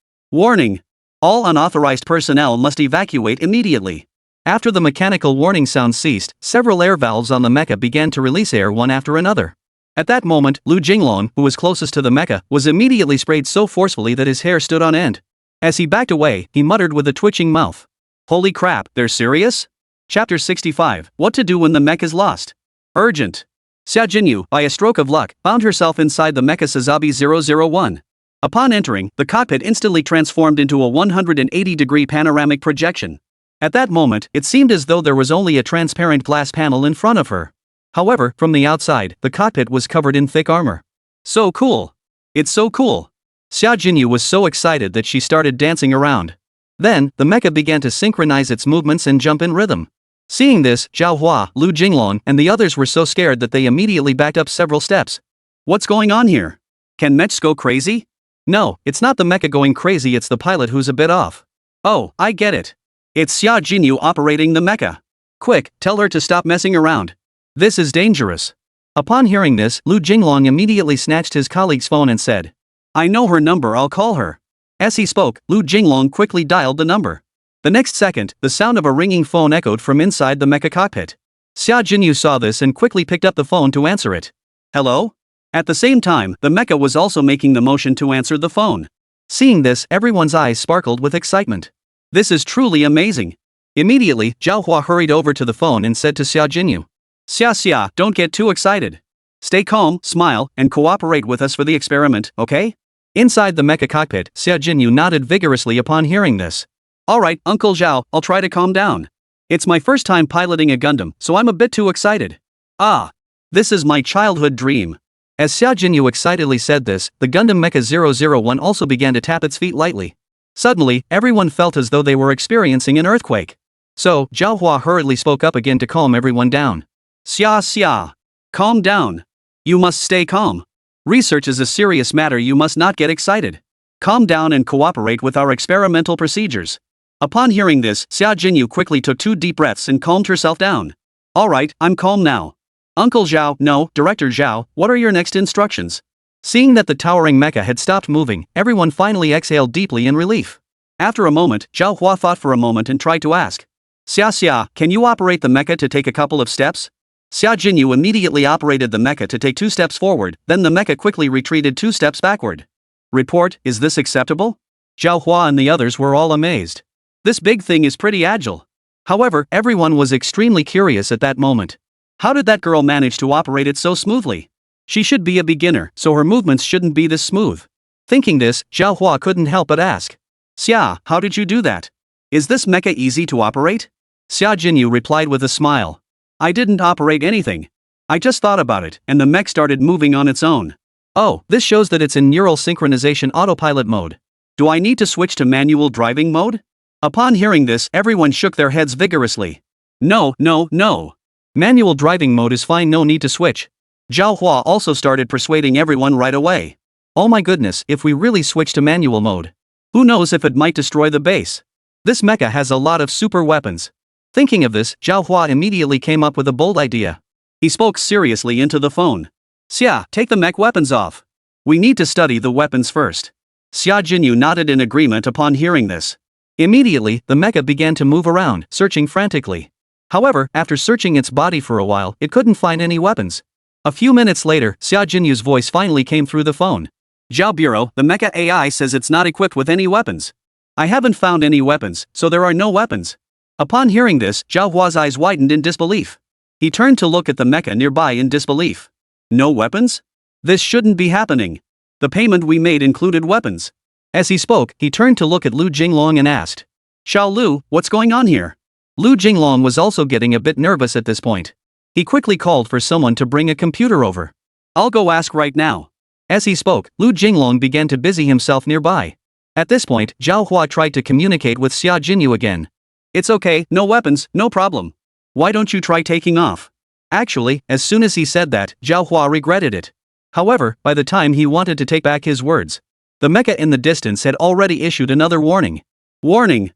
Warning! All unauthorized personnel must evacuate immediately. After the mechanical warning sound ceased, several air valves on the mecha began to release air one after another. At that moment, Lu Jinglong, who was closest to the mecha, was immediately sprayed so forcefully that his hair stood on end. As he backed away, he muttered with a twitching mouth. Holy crap, they're serious? Chapter 65, What to do when the mech is lost. Urgent. Xia Jinyu, by a stroke of luck, found herself inside the mecha Sazabi 001. Upon entering, the cockpit instantly transformed into a 180-degree panoramic projection. At that moment, it seemed as though there was only a transparent glass panel in front of her. However, from the outside, the cockpit was covered in thick armor. So cool! It's so cool! Xia Jinyu was so excited that she started dancing around. Then, the mecha began to synchronize its movements and jump in rhythm. Seeing this, Zhao Hua, Lu Jinglong, and the others were so scared that they immediately backed up several steps. What's going on here? Can mechs go crazy? No, it's not the mecha going crazy, it's the pilot who's a bit off. Oh, I get it. It's Xia Jinyu operating the mecha. Quick, tell her to stop messing around. This is dangerous. Upon hearing this, Lu Jinglong immediately snatched his colleague's phone and said, I know her number, I'll call her. As he spoke, Lu Jinglong quickly dialed the number. The next second, the sound of a ringing phone echoed from inside the mecha cockpit. Xia Jinyu saw this and quickly picked up the phone to answer it. Hello? At the same time, the mecha was also making the motion to answer the phone. Seeing this, everyone's eyes sparkled with excitement. This is truly amazing. Immediately, Zhao Hua hurried over to the phone and said to Xia Jinyu, Xia, don't get too excited. Stay calm, smile, and cooperate with us for the experiment, okay? Inside the mecha cockpit, Xia Jinyu nodded vigorously upon hearing this. Alright, Uncle Zhao, I'll try to calm down. It's my first time piloting a Gundam, so I'm a bit too excited. Ah! This is my childhood dream. As Xia Jinyu excitedly said this, the Gundam Mecha 001 also began to tap its feet lightly. Suddenly, everyone felt as though they were experiencing an earthquake. So, Zhao Hua hurriedly spoke up again to calm everyone down. Xia. Calm down. You must stay calm. Research is a serious matter, you must not get excited. Calm down and cooperate with our experimental procedures. Upon hearing this, Xia Jinyu quickly took 2 deep breaths and calmed herself down. Alright, I'm calm now. Uncle Zhao, no, Director Zhao, what are your next instructions? Seeing that the towering mecha had stopped moving, everyone finally exhaled deeply in relief. After a moment, Zhao Hua thought for a moment and tried to ask. Xia, can you operate the mecha to take a couple of steps? Xia Jinyu immediately operated the mecha to take 2 steps forward, then the mecha quickly retreated 2 steps backward. Report, is this acceptable? Zhao Hua and the others were all amazed. This big thing is pretty agile. However, everyone was extremely curious at that moment. How did that girl manage to operate it so smoothly? She should be a beginner, so her movements shouldn't be this smooth. Thinking this, Zhao Hua couldn't help but ask. Xia, how did you do that? Is this mecha easy to operate? Xia Jinyu replied with a smile. I didn't operate anything. I just thought about it, and the mech started moving on its own. Oh, this shows that it's in neural synchronization autopilot mode. Do I need to switch to manual driving mode? Upon hearing this, everyone shook their heads vigorously. No. Manual driving mode is fine, no need to switch. Zhao Hua also started persuading everyone right away. Oh my goodness, if we really switch to manual mode. Who knows if it might destroy the base. This mecha has a lot of super weapons. Thinking of this, Zhao Hua immediately came up with a bold idea. He spoke seriously into the phone. Xia, take the mech weapons off. We need to study the weapons first. Xia Jinyu nodded in agreement upon hearing this. Immediately, the mecha began to move around, searching frantically. However, after searching its body for a while, it couldn't find any weapons. A few minutes later, Xia Jinyu's voice finally came through the phone. Zhao Bureau, the mecha AI says it's not equipped with any weapons. I haven't found any weapons, so there are no weapons. Upon hearing this, Zhao Hua's eyes widened in disbelief. He turned to look at the mecha nearby in disbelief. No weapons? This shouldn't be happening. The payment we made included weapons. As he spoke, he turned to look at Lu Jinglong and asked. Xiao Lu, what's going on here? Lu Jinglong was also getting a bit nervous at this point. He quickly called for someone to bring a computer over. I'll go ask right now. As he spoke, Lu Jinglong began to busy himself nearby. At this point, Zhao Hua tried to communicate with Xia Jinyu again. It's okay, no weapons, no problem. Why don't you try taking off? Actually, as soon as he said that, Zhao Hua regretted it. However, by the time he wanted to take back his words, the mecha in the distance had already issued another warning. Warning!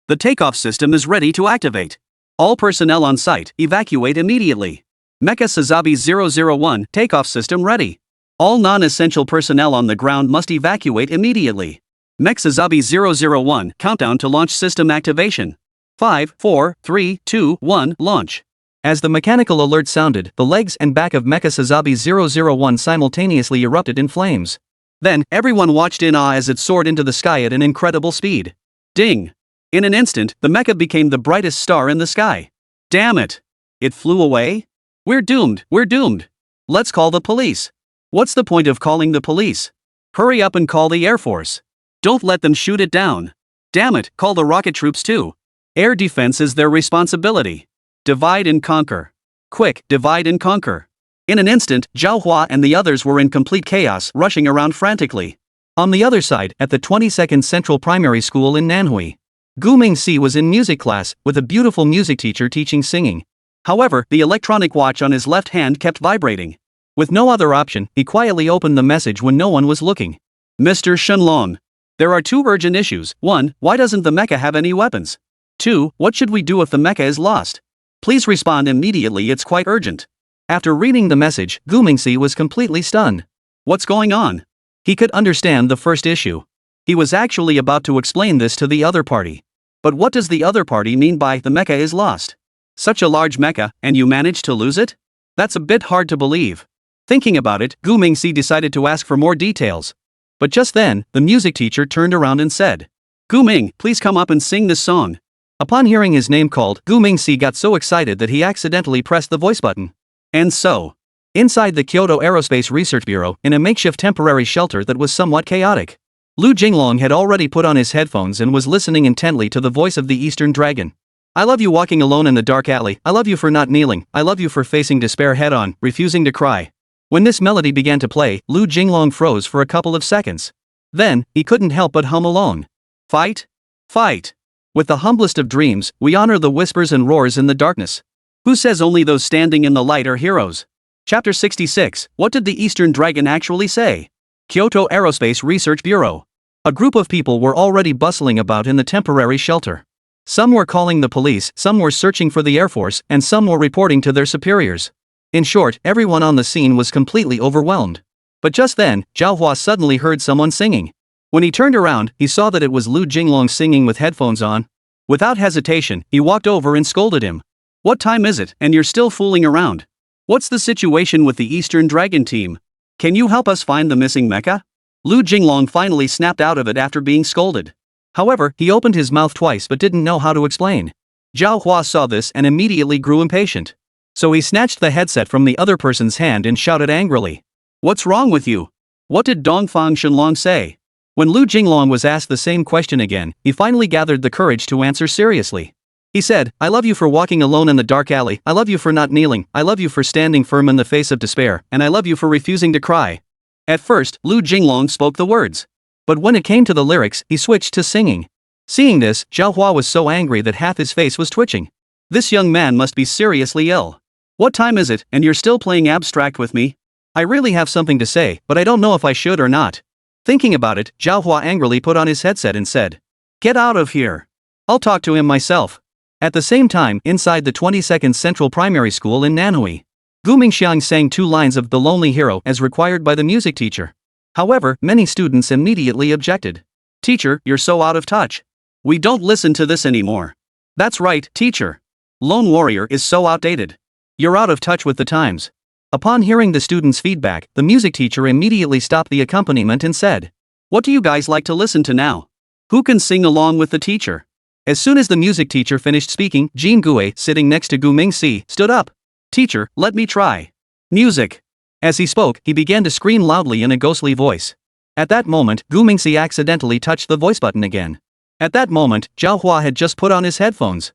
The takeoff system is ready to activate. All personnel on site, evacuate immediately. Mecha Sazabi 001, takeoff system ready. All non-essential personnel on the ground must evacuate immediately. Mech Sazabi 001, countdown to launch system activation. 5, 4, 3, 2, 1, launch. As the mechanical alert sounded, the legs and back of Mecha Sazabi 001 simultaneously erupted in flames. Then, everyone watched in awe as it soared into the sky at an incredible speed. Ding! In an instant, the mecha became the brightest star in the sky. Damn it! It flew away? We're doomed! Let's call the police. What's the point of calling the police? Hurry up and call the Air Force. Don't let them shoot it down. Damn it, call the rocket troops too. Air defense is their responsibility. Divide and conquer. Quick, divide and conquer. In an instant, Zhao Hua and the others were in complete chaos, rushing around frantically. On the other side, at the 22nd Central Primary School in Nanhui, Gu Mingxi was in music class, with a beautiful music teacher teaching singing. However, the electronic watch on his left hand kept vibrating. With no other option, he quietly opened the message when no one was looking. Mr. Shenlong. There are 2 urgent issues. 1. Why doesn't the mecha have any weapons? 2. What should we do if the mecha is lost? Please respond immediately, it's quite urgent. After reading the message, Gu Mingxi was completely stunned. What's going on? He could understand the first issue. He was actually about to explain this to the other party. But what does the other party mean by the mecha is lost? Such a large mecha, and you managed to lose it? That's a bit hard to believe. Thinking about it, Gu Mingxi decided to ask for more details. But just then, the music teacher turned around and said, Gu Ming, please come up and sing this song. Upon hearing his name called, Gu Mingxi got so excited that he accidentally pressed the voice button. And so, Inside the Kyoto Aerospace Research Bureau, in a makeshift temporary shelter that was somewhat chaotic, Lu Jinglong had already put on his headphones and was listening intently to the voice of the Eastern Dragon. I love you walking alone in the dark alley, I love you for not kneeling, I love you for facing despair head-on, refusing to cry. When this melody began to play, Lu Jinglong froze for a couple of seconds. Then, he couldn't help but hum along. Fight? Fight. With the humblest of dreams, we honor the whispers and roars in the darkness. Who says only those standing in the light are heroes? Chapter 66, What did the Eastern Dragon actually say? Kyoto Aerospace Research Bureau. A group of people were already bustling about in the temporary shelter. Some were calling the police, some were searching for the Air Force, and some were reporting to their superiors. In short, everyone on the scene was completely overwhelmed. But just then, Zhao Hua suddenly heard someone singing. When he turned around, he saw that it was Lu Jinglong singing with headphones on. Without hesitation, he walked over and scolded him. What time is it, and you're still fooling around? What's the situation with the Eastern Dragon team? Can you help us find the missing mecha? Lu Jinglong finally snapped out of it after being scolded. However, he opened his mouth twice but didn't know how to explain. Zhao Hua saw this and immediately grew impatient. So he snatched the headset from the other person's hand and shouted angrily. What's wrong with you? What did Dongfang Shenlong say? When Lu Jinglong was asked the same question again, he finally gathered the courage to answer seriously. He said, I love you for walking alone in the dark alley, I love you for not kneeling, I love you for standing firm in the face of despair, and I love you for refusing to cry. At first, Lu Jinglong spoke the words. But when it came to the lyrics, he switched to singing. Seeing this, Zhao Hua was so angry that half his face was twitching. This young man must be seriously ill. What time is it, and you're still playing abstract with me? I really have something to say, but I don't know if I should or not. Thinking about it, Zhao Hua angrily put on his headset and said, Get out of here. I'll talk to him myself. At the same time, inside the 22nd Central Primary School in Nanhui, Gu Mingxiang sang 2 lines of The Lonely Hero as required by the music teacher. However, many students immediately objected. Teacher, you're so out of touch. We don't listen to this anymore. That's right, teacher. Lone Warrior is so outdated. You're out of touch with the times. Upon hearing the students' feedback, the music teacher immediately stopped the accompaniment and said, What do you guys like to listen to now? Who can sing along with the teacher? As soon as the music teacher finished speaking, Jin Gue, sitting next to Gu Mingxi, stood up. Teacher, let me try. Music. As he spoke, he began to scream loudly in a ghostly voice. At that moment, Gu Mingxi accidentally touched the voice button again. At that moment, Zhao Hua had just put on his headphones.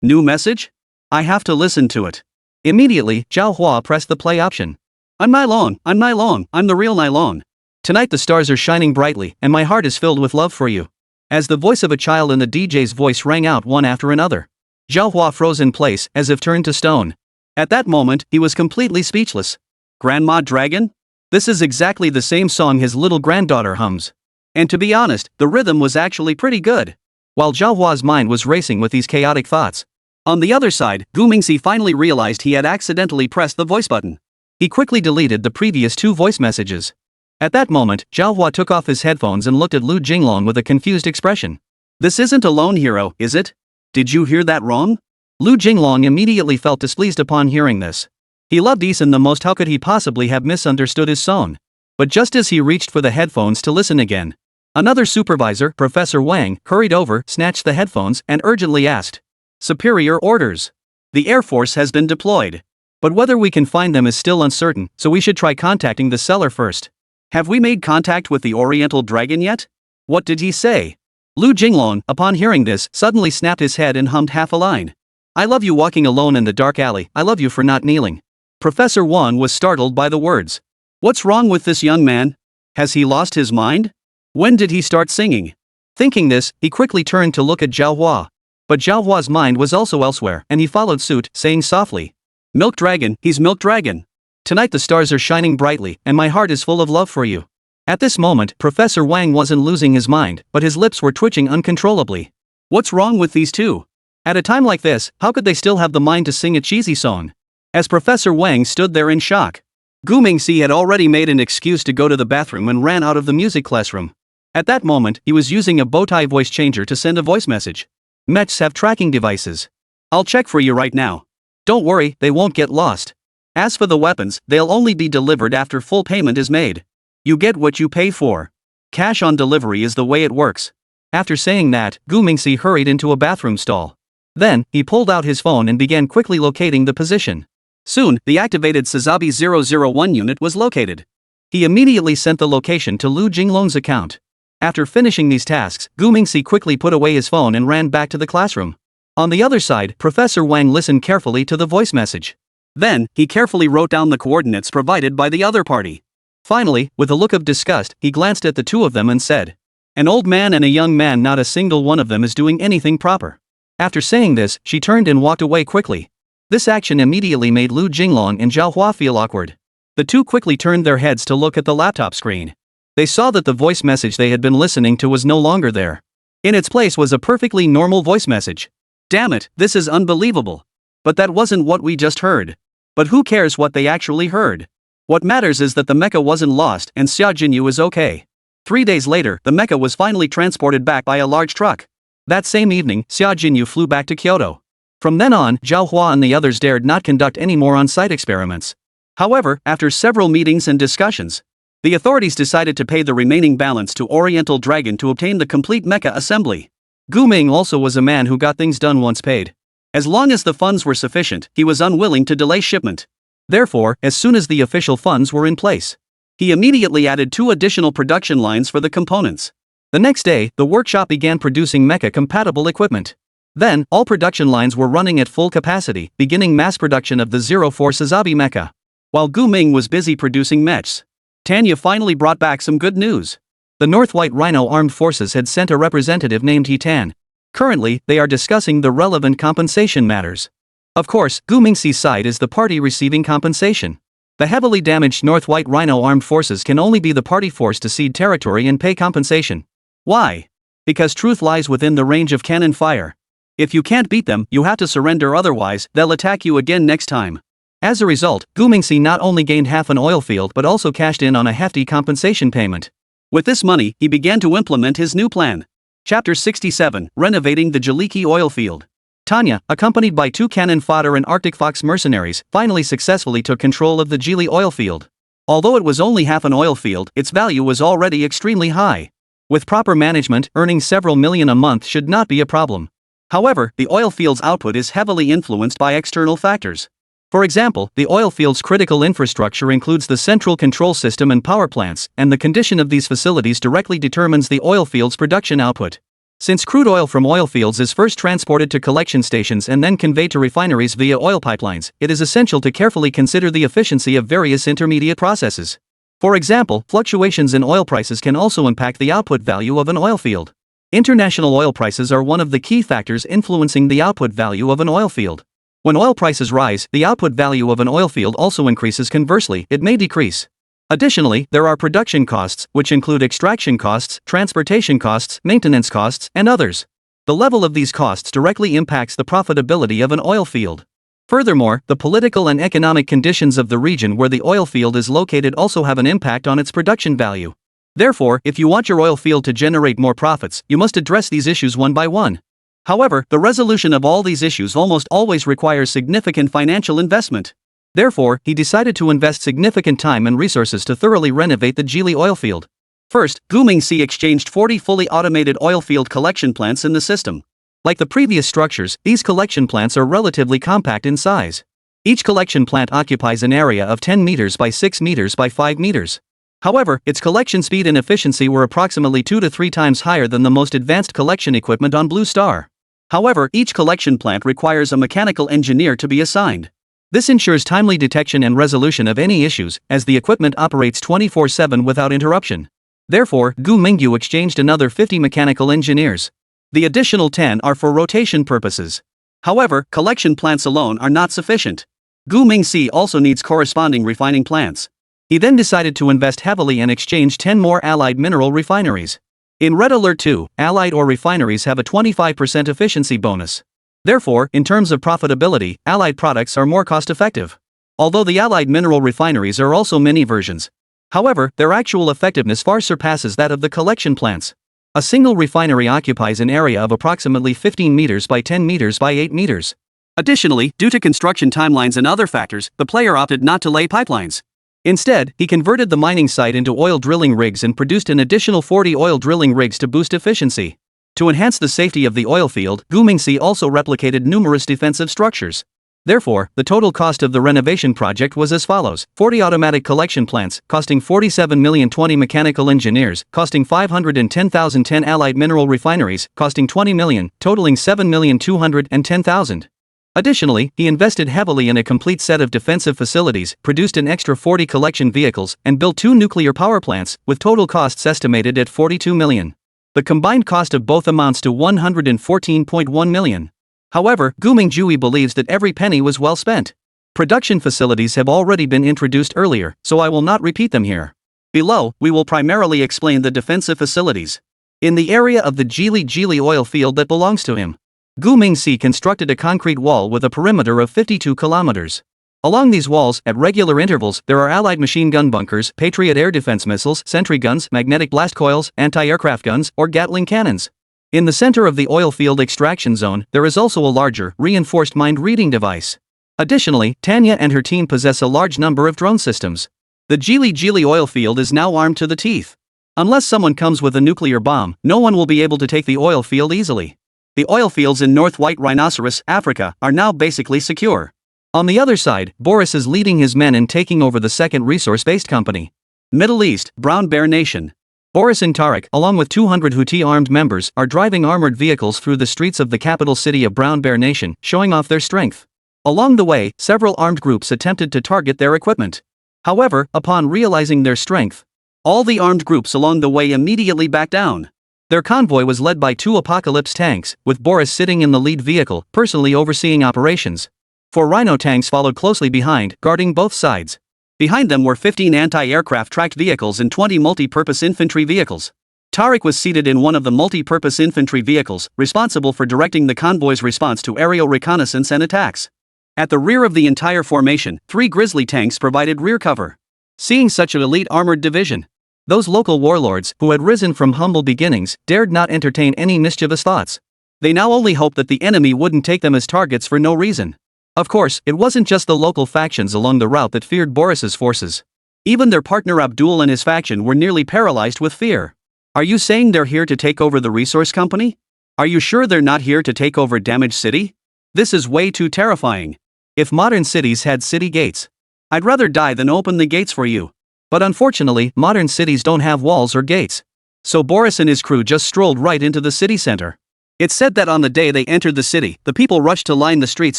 New message? I have to listen to it. Immediately, Zhao Hua pressed the play option. I'm Nylon, I'm the real Nylon. Tonight the stars are shining brightly, and my heart is filled with love for you. As the voice of a child in the DJ's voice rang out one after another, Zhao Hua froze in place, as if turned to stone. At that moment, he was completely speechless. Grandma Dragon? This is exactly the same song his little granddaughter hums. And to be honest, the rhythm was actually pretty good. While Zhao Hua's mind was racing with these chaotic thoughts. On the other side, Gu Mingxi finally realized he had accidentally pressed the voice button. He quickly deleted the previous 2 voice messages. At that moment, Zhao Hua took off his headphones and looked at Lu Jinglong with a confused expression. This isn't a lone hero, is it? Did you hear that wrong? Lu Jinglong immediately felt displeased upon hearing this. He loved Isan the most, how could he possibly have misunderstood his song? But just as he reached for the headphones to listen again, another supervisor, Professor Wang, hurried over, snatched the headphones, and urgently asked, Superior orders. The Air Force has been deployed. But whether we can find them is still uncertain, so we should try contacting the seller first. Have we made contact with the Oriental Dragon yet? What did he say? Lu Jinglong, upon hearing this, suddenly snapped his head and hummed half a line. I love you walking alone in the dark alley, I love you for not kneeling. Professor Wang was startled by the words. What's wrong with this young man? Has he lost his mind? When did he start singing? Thinking this, he quickly turned to look at Zhao Hua. But Zhao Hua's mind was also elsewhere, and he followed suit, saying softly, Milk Dragon, he's Milk Dragon. Tonight the stars are shining brightly, and my heart is full of love for you. At this moment, Professor Wang wasn't losing his mind, but his lips were twitching uncontrollably. What's wrong with these two? At a time like this, how could they still have the mind to sing a cheesy song? As Professor Wang stood there in shock, Gu Mingxi had already made an excuse to go to the bathroom and ran out of the music classroom. At that moment, he was using a bowtie voice changer to send a voice message. Mechs have tracking devices. I'll check for you right now. Don't worry, they won't get lost. As for the weapons, they'll only be delivered after full payment is made. You get what you pay for. Cash on delivery is the way it works. After saying that, Gu Mingxi hurried into a bathroom stall. Then, he pulled out his phone and began quickly locating the position. Soon, the activated Sazabi 001 unit was located. He immediately sent the location to Lu Jinglong's account. After finishing these tasks, Gu Mingxi quickly put away his phone and ran back to the classroom. On the other side, Professor Wang listened carefully to the voice message. Then, he carefully wrote down the coordinates provided by the other party. Finally, with a look of disgust, he glanced at the two of them and said, "An old man and a young man, not a single one of them is doing anything proper." After saying this, she turned and walked away quickly. This action immediately made Lu Jinglong and Zhao Hua feel awkward. The two quickly turned their heads to look at the laptop screen. They saw that the voice message they had been listening to was no longer there. In its place was a perfectly normal voice message. Damn it, this is unbelievable. But that wasn't what we just heard. But who cares what they actually heard? What matters is that the mecha wasn't lost and Xia Jinyu is okay. 3 days later, the mecha was finally transported back by a large truck. That same evening, Xia Jinyu flew back to Kyoto. From then on, Zhao Hua and the others dared not conduct any more on-site experiments. However, after several meetings and discussions, the authorities decided to pay the remaining balance to Oriental Dragon to obtain the complete mecha assembly. Gu Ming also was a man who got things done once paid. As long as the funds were sufficient, he was unwilling to delay shipment. Therefore, as soon as the official funds were in place, he immediately added 2 additional production lines for the components. The next day, the workshop began producing mecha-compatible equipment. Then, all production lines were running at full capacity, beginning mass production of the 04 Sazabi mecha. While Gu Ming was busy producing mechs, Tanya finally brought back some good news. The North White Rhino Armed Forces had sent a representative named He Tan. Currently, they are discussing the relevant compensation matters. Of course, Gu Mingxi's side is the party receiving compensation. The heavily damaged North White Rhino Armed Forces can only be the party forced to cede territory and pay compensation. Why? Because truth lies within the range of cannon fire. If you can't beat them, you have to surrender, otherwise, they'll attack you again next time. As a result, Gu Mingxi not only gained half an oil field but also cashed in on a hefty compensation payment. With this money, he began to implement his new plan. Chapter 67, Renovating the Jaliki Oil Field. Tanya, accompanied by 2 cannon fodder and Arctic Fox mercenaries, finally successfully took control of the Jili oil field. Although it was only half an oil field, its value was already extremely high. With proper management, earning several million a month should not be a problem. However, the oil field's output is heavily influenced by external factors. For example, the oil field's critical infrastructure includes the central control system and power plants, and the condition of these facilities directly determines the oil field's production output. Since crude oil from oil fields is first transported to collection stations and then conveyed to refineries via oil pipelines, it is essential to carefully consider the efficiency of various intermediate processes. For example, fluctuations in oil prices can also impact the output value of an oil field. International oil prices are one of the key factors influencing the output value of an oil field. When oil prices rise, the output value of an oil field also increases. Conversely, it may decrease. Additionally, there are production costs, which include extraction costs, transportation costs, maintenance costs, and others. The level of these costs directly impacts the profitability of an oil field. Furthermore, the political and economic conditions of the region where the oil field is located also have an impact on its production value. Therefore, if you want your oil field to generate more profits, you must address these issues one by one. However, the resolution of all these issues almost always requires significant financial investment. Therefore, he decided to invest significant time and resources to thoroughly renovate the Jili oil field. First, Gu Mingxi exchanged 40 fully automated oil field collection plants in the system. Like the previous structures, these collection plants are relatively compact in size. Each collection plant occupies an area of 10 meters by 6 meters by 5 meters. However, its collection speed and efficiency were approximately 2 to 3 times higher than the most advanced collection equipment on Blue Star. However, each collection plant requires a mechanical engineer to be assigned. This ensures timely detection and resolution of any issues, as the equipment operates 24/7 without interruption. Therefore, Gu Mingyu exchanged another 50 mechanical engineers. The additional 10 are for rotation purposes. However, collection plants alone are not sufficient. Gu Mingxi also needs corresponding refining plants. He then decided to invest heavily and exchange 10 more allied mineral refineries. In Red Alert 2, allied ore refineries have a 25% efficiency bonus. Therefore, in terms of profitability, allied products are more cost-effective. Although the allied mineral refineries are also mini versions. However, their actual effectiveness far surpasses that of the collection plants. A single refinery occupies an area of approximately 15 meters by 10 meters by 8 meters. Additionally, due to construction timelines and other factors, the player opted not to lay pipelines. Instead, he converted the mining site into oil drilling rigs and produced an additional 40 oil drilling rigs to boost efficiency. To enhance the safety of the oil field, Gu Mingxi also replicated numerous defensive structures. Therefore, the total cost of the renovation project was as follows: 40 automatic collection plants, costing 47 million, 20 mechanical engineers, costing 510,000, 10 allied mineral refineries, costing 20 million, totaling 7,210,000. Additionally, he invested heavily in a complete set of defensive facilities, produced an extra 40 collection vehicles, and built 2 nuclear power plants, with total costs estimated at 42 million. The combined cost of both amounts to 114.1 million. However, Gu Mingjue believes that every penny was well spent. Production facilities have already been introduced earlier, so I will not repeat them here. Below, we will primarily explain the defensive facilities. In the area of the Jili oil field that belongs to him, Gu Mingxi constructed a concrete wall with a perimeter of 52 kilometers. Along these walls, at regular intervals, there are Allied machine gun bunkers, Patriot air defense missiles, sentry guns, magnetic blast coils, anti-aircraft guns, or Gatling cannons. In the center of the oil field extraction zone, there is also a larger, reinforced mind-reading device. Additionally, Tanya and her team possess a large number of drone systems. The Jili oil field is now armed to the teeth. Unless someone comes with a nuclear bomb, no one will be able to take the oil field easily. The oil fields in North White Rhinoceros, Africa, are now basically secure. On the other side, Boris is leading his men in taking over the second resource-based company. Middle East, Brown Bear Nation. Boris and Tariq, along with 200 Houthi armed members, are driving armored vehicles through the streets of the capital city of Brown Bear Nation, showing off their strength. Along the way, several armed groups attempted to target their equipment. However, upon realizing their strength, all the armed groups along the way immediately backed down. Their convoy was led by 2 Apocalypse tanks, with Boris sitting in the lead vehicle, personally overseeing operations. 4 Rhino tanks followed closely behind, guarding both sides. Behind them were 15 anti-aircraft tracked vehicles and 20 multi-purpose infantry vehicles. Tariq was seated in one of the multi-purpose infantry vehicles, responsible for directing the convoy's response to aerial reconnaissance and attacks. At the rear of the entire formation, 3 Grizzly tanks provided rear cover. Seeing such an elite armored division, those local warlords, who had risen from humble beginnings, dared not entertain any mischievous thoughts. They now only hoped that the enemy wouldn't take them as targets for no reason. Of course, it wasn't just the local factions along the route that feared Boris's forces. Even their partner Abdul and his faction were nearly paralyzed with fear. Are you saying they're here to take over the resource company? Are you sure they're not here to take over Damaged City? This is way too terrifying. If modern cities had city gates, I'd rather die than open the gates for you. But unfortunately, modern cities don't have walls or gates. So Boris and his crew just strolled right into the city center. It's said that on the day they entered the city, the people rushed to line the streets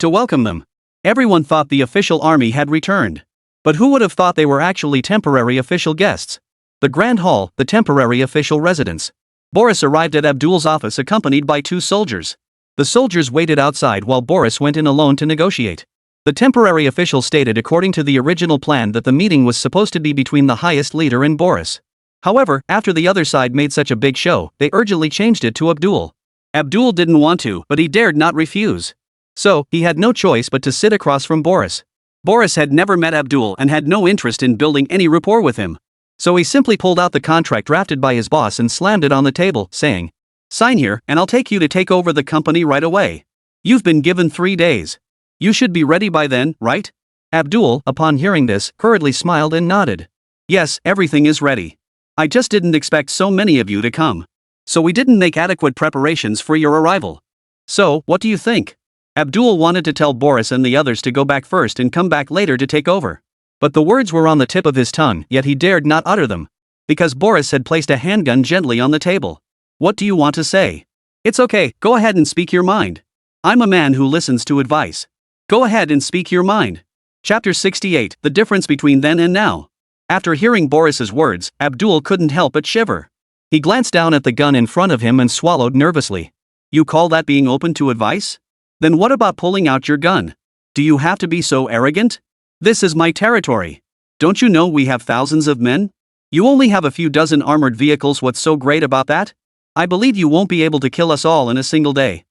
to welcome them. Everyone thought the official army had returned. But who would have thought they were actually temporary official guests? The Grand Hall, the temporary official residence. Boris arrived at Abdul's office accompanied by 2 soldiers. The soldiers waited outside while Boris went in alone to negotiate. The temporary official stated according to the original plan that the meeting was supposed to be between the highest leader and Boris. However, after the other side made such a big show, they urgently changed it to Abdul. Abdul didn't want to, but he dared not refuse. So, he had no choice but to sit across from Boris. Boris had never met Abdul and had no interest in building any rapport with him. So he simply pulled out the contract drafted by his boss and slammed it on the table, saying, "Sign here, and I'll take you to take over the company right away. You've been given 3 days. You should be ready by then, right?" Abdul, upon hearing this, hurriedly smiled and nodded. "Yes, everything is ready. I just didn't expect so many of you to come. So we didn't make adequate preparations for your arrival. So, what do you think?" Abdul wanted to tell Boris and the others to go back first and come back later to take over. But the words were on the tip of his tongue, yet he dared not utter them. Because Boris had placed a handgun gently on the table. "What do you want to say?" "It's okay, go ahead and speak your mind. I'm a man who listens to advice. Go ahead and speak your mind." Chapter 68, The Difference Between Then and Now. After hearing Boris's words, Abdul couldn't help but shiver. He glanced down at the gun in front of him and swallowed nervously. "You call that being open to advice? Then what about pulling out your gun? Do you have to be so arrogant? This is my territory. Don't you know we have thousands of men? You only have a few dozen armored vehicles. What's so great about that? I believe you won't be able to kill us all in a single day.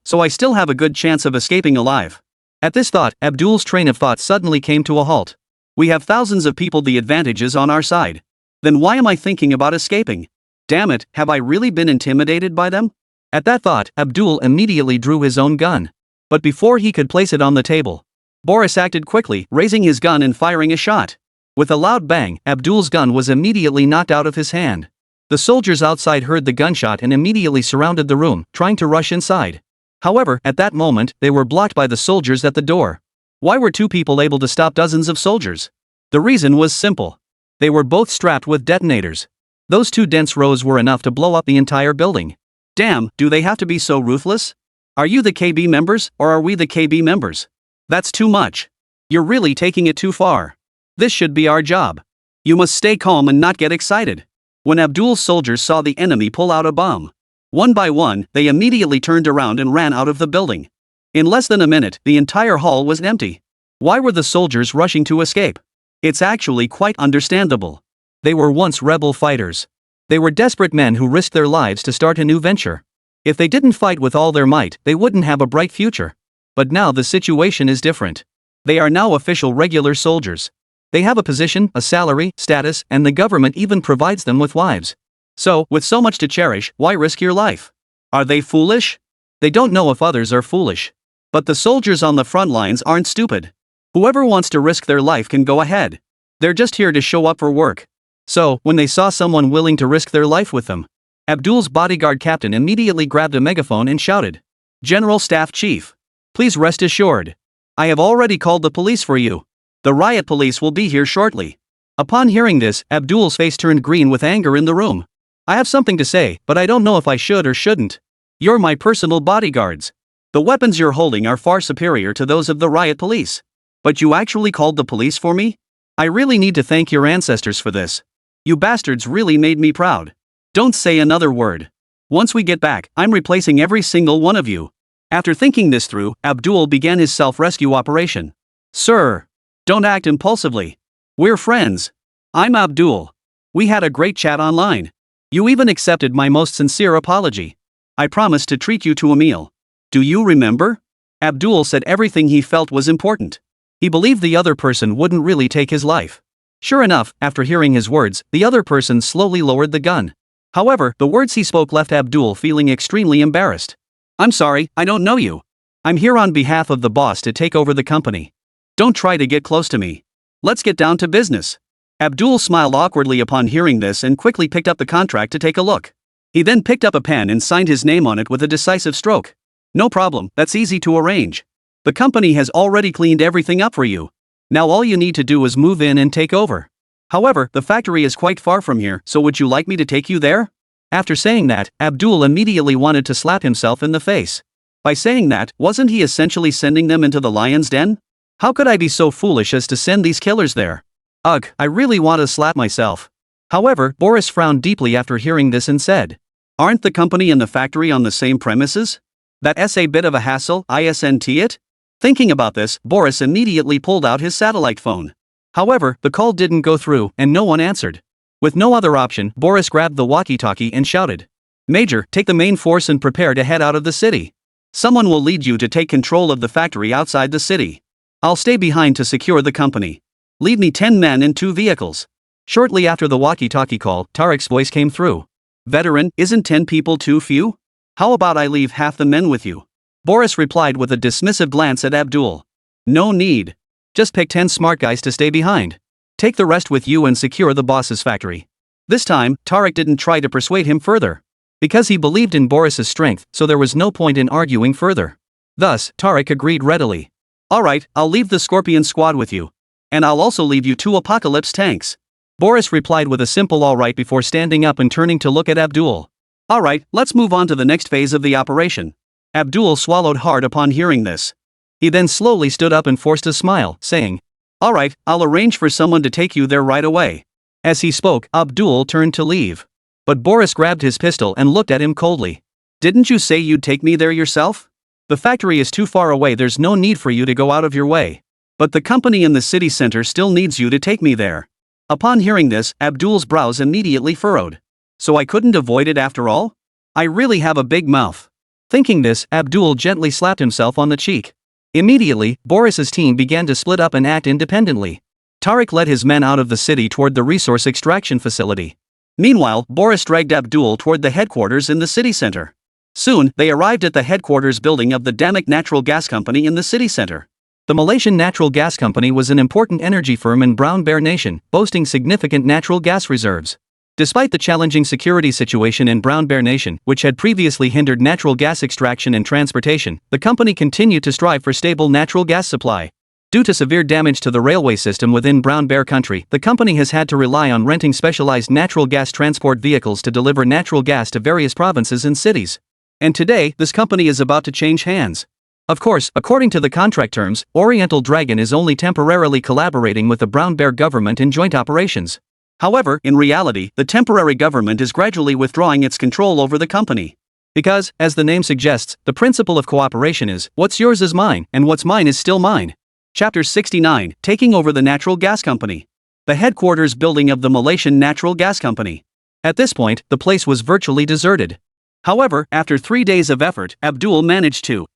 So I still have a good chance of escaping alive." At this thought, Abdul's train of thought suddenly came to a halt. "We have thousands of people, the advantage is on our side. Then why am I thinking about escaping? Damn it, have I really been intimidated by them?" At that thought, Abdul immediately drew his own gun. But before he could place it on the table, Boris acted quickly, raising his gun and firing a shot. With a loud bang, Abdul's gun was immediately knocked out of his hand. The soldiers outside heard the gunshot and immediately surrounded the room, trying to rush inside. However, at that moment, they were blocked by the soldiers at the door. Why were two people able to stop dozens of soldiers? The reason was simple. They were both strapped with detonators. Those two dense rows were enough to blow up the entire building. Damn, do they have to be so ruthless? Are you the KB members, or are we the KB members? That's too much. You're really taking it too far. This should be our job. You must stay calm and not get excited. When Abdul's soldiers saw the enemy pull out a bomb, one by one, they immediately turned around and ran out of the building. In less than a minute, the entire hall was empty. Why were the soldiers rushing to escape? It's actually quite understandable. They were once rebel fighters. They were desperate men who risked their lives to start a new venture. If they didn't fight with all their might, they wouldn't have a bright future. But now the situation is different. They are now official regular soldiers. They have a position, a salary, status, and the government even provides them with wives. So, with so much to cherish, why risk your life? Are they foolish? They don't know if others are foolish. But the soldiers on the front lines aren't stupid. Whoever wants to risk their life can go ahead. They're just here to show up for work. So, when they saw someone willing to risk their life with them, Abdul's bodyguard captain immediately grabbed a megaphone and shouted, "General Staff Chief, please rest assured. I have already called the police for you. The riot police will be here shortly." Upon hearing this, Abdul's face turned green with anger in the room. "I have something to say, but I don't know if I should or shouldn't. You're my personal bodyguards. The weapons you're holding are far superior to those of the riot police. But you actually called the police for me? I really need to thank your ancestors for this. You bastards really made me proud. Don't say another word. Once we get back, I'm replacing every single one of you." After thinking this through, Abdul began his self-rescue operation. "Sir, don't act impulsively. We're friends. I'm Abdul. We had a great chat online. You even accepted my most sincere apology. I promised to treat you to a meal. Do you remember?" Abdul said everything he felt was important. He believed the other person wouldn't really take his life. Sure enough, after hearing his words, the other person slowly lowered the gun. However, the words he spoke left Abdul feeling extremely embarrassed. "I'm sorry, I don't know you. I'm here on behalf of the boss to take over the company. Don't try to get close to me. Let's get down to business." Abdul smiled awkwardly upon hearing this and quickly picked up the contract to take a look. He then picked up a pen and signed his name on it with a decisive stroke. "No problem, that's easy to arrange. The company has already cleaned everything up for you. Now all you need to do is move in and take over. However, the factory is quite far from here, so would you like me to take you there?" After saying that, Abdul immediately wanted to slap himself in the face. By saying that, wasn't he essentially sending them into the lion's den? How could I be so foolish as to send these killers there? Ugh, I really want to slap myself. However, Boris frowned deeply after hearing this and said, "Aren't the company and the factory on the same premises? That's a bit of a hassle, isn't it?" Thinking about this, Boris immediately pulled out his satellite phone. However, the call didn't go through, and no one answered. With no other option, Boris grabbed the walkie-talkie and shouted, "Major, take the main force and prepare to head out of the city. Someone will lead you to take control of the factory outside the city. I'll stay behind to secure the company. Leave me 10 men and 2 vehicles." Shortly after the walkie-talkie call, Tariq's voice came through. "Veteran, isn't 10 people too few? How about I leave half the men with you?" Boris replied with a dismissive glance at Abdul. "No need. Just pick 10 smart guys to stay behind. Take the rest with you and secure the boss's factory." This time, Tariq didn't try to persuade him further. Because he believed in Boris's strength, so there was no point in arguing further. Thus, Tariq agreed readily. "Alright, I'll leave the Scorpion squad with you. And I'll also leave you 2 Apocalypse tanks." Boris replied with a simple alright before standing up and turning to look at Abdul. "Alright, let's move on to the next phase of the operation." Abdul swallowed hard upon hearing this. He then slowly stood up and forced a smile, saying, "Alright, I'll arrange for someone to take you there right away." As he spoke, Abdul turned to leave. But Boris grabbed his pistol and looked at him coldly. "Didn't you say you'd take me there yourself? The factory is too far away, there's no need for you to go out of your way. But the company in the city center still needs you to take me there." Upon hearing this, Abdul's brows immediately furrowed. "So I couldn't avoid it after all? I really have a big mouth." Thinking this, Abdul gently slapped himself on the cheek. Immediately, Boris's team began to split up and act independently. Tariq led his men out of the city toward the resource extraction facility. Meanwhile, Boris dragged Abdul toward the headquarters in the city center. Soon, they arrived at the headquarters building of the Damak Natural Gas Company in the city center. The Malaysian Natural Gas Company was an important energy firm in Brown Bear Nation, boasting significant natural gas reserves. Despite the challenging security situation in Brown Bear Nation, which had previously hindered natural gas extraction and transportation, the company continued to strive for stable natural gas supply. Due to severe damage to the railway system within Brown Bear Country, the company has had to rely on renting specialized natural gas transport vehicles to deliver natural gas to various provinces and cities. And today, this company is about to change hands. Of course, according to the contract terms, Oriental Dragon is only temporarily collaborating with the Brown Bear government in joint operations. However, in reality, the temporary government is gradually withdrawing its control over the company. Because, as the name suggests, the principle of cooperation is, what's yours is mine, and what's mine is still mine. Chapter 69, Taking Over the Natural Gas Company. The headquarters building of the Malaysian Natural Gas Company. At this point, the place was virtually deserted. However, after 3 days of effort, Abdul managed to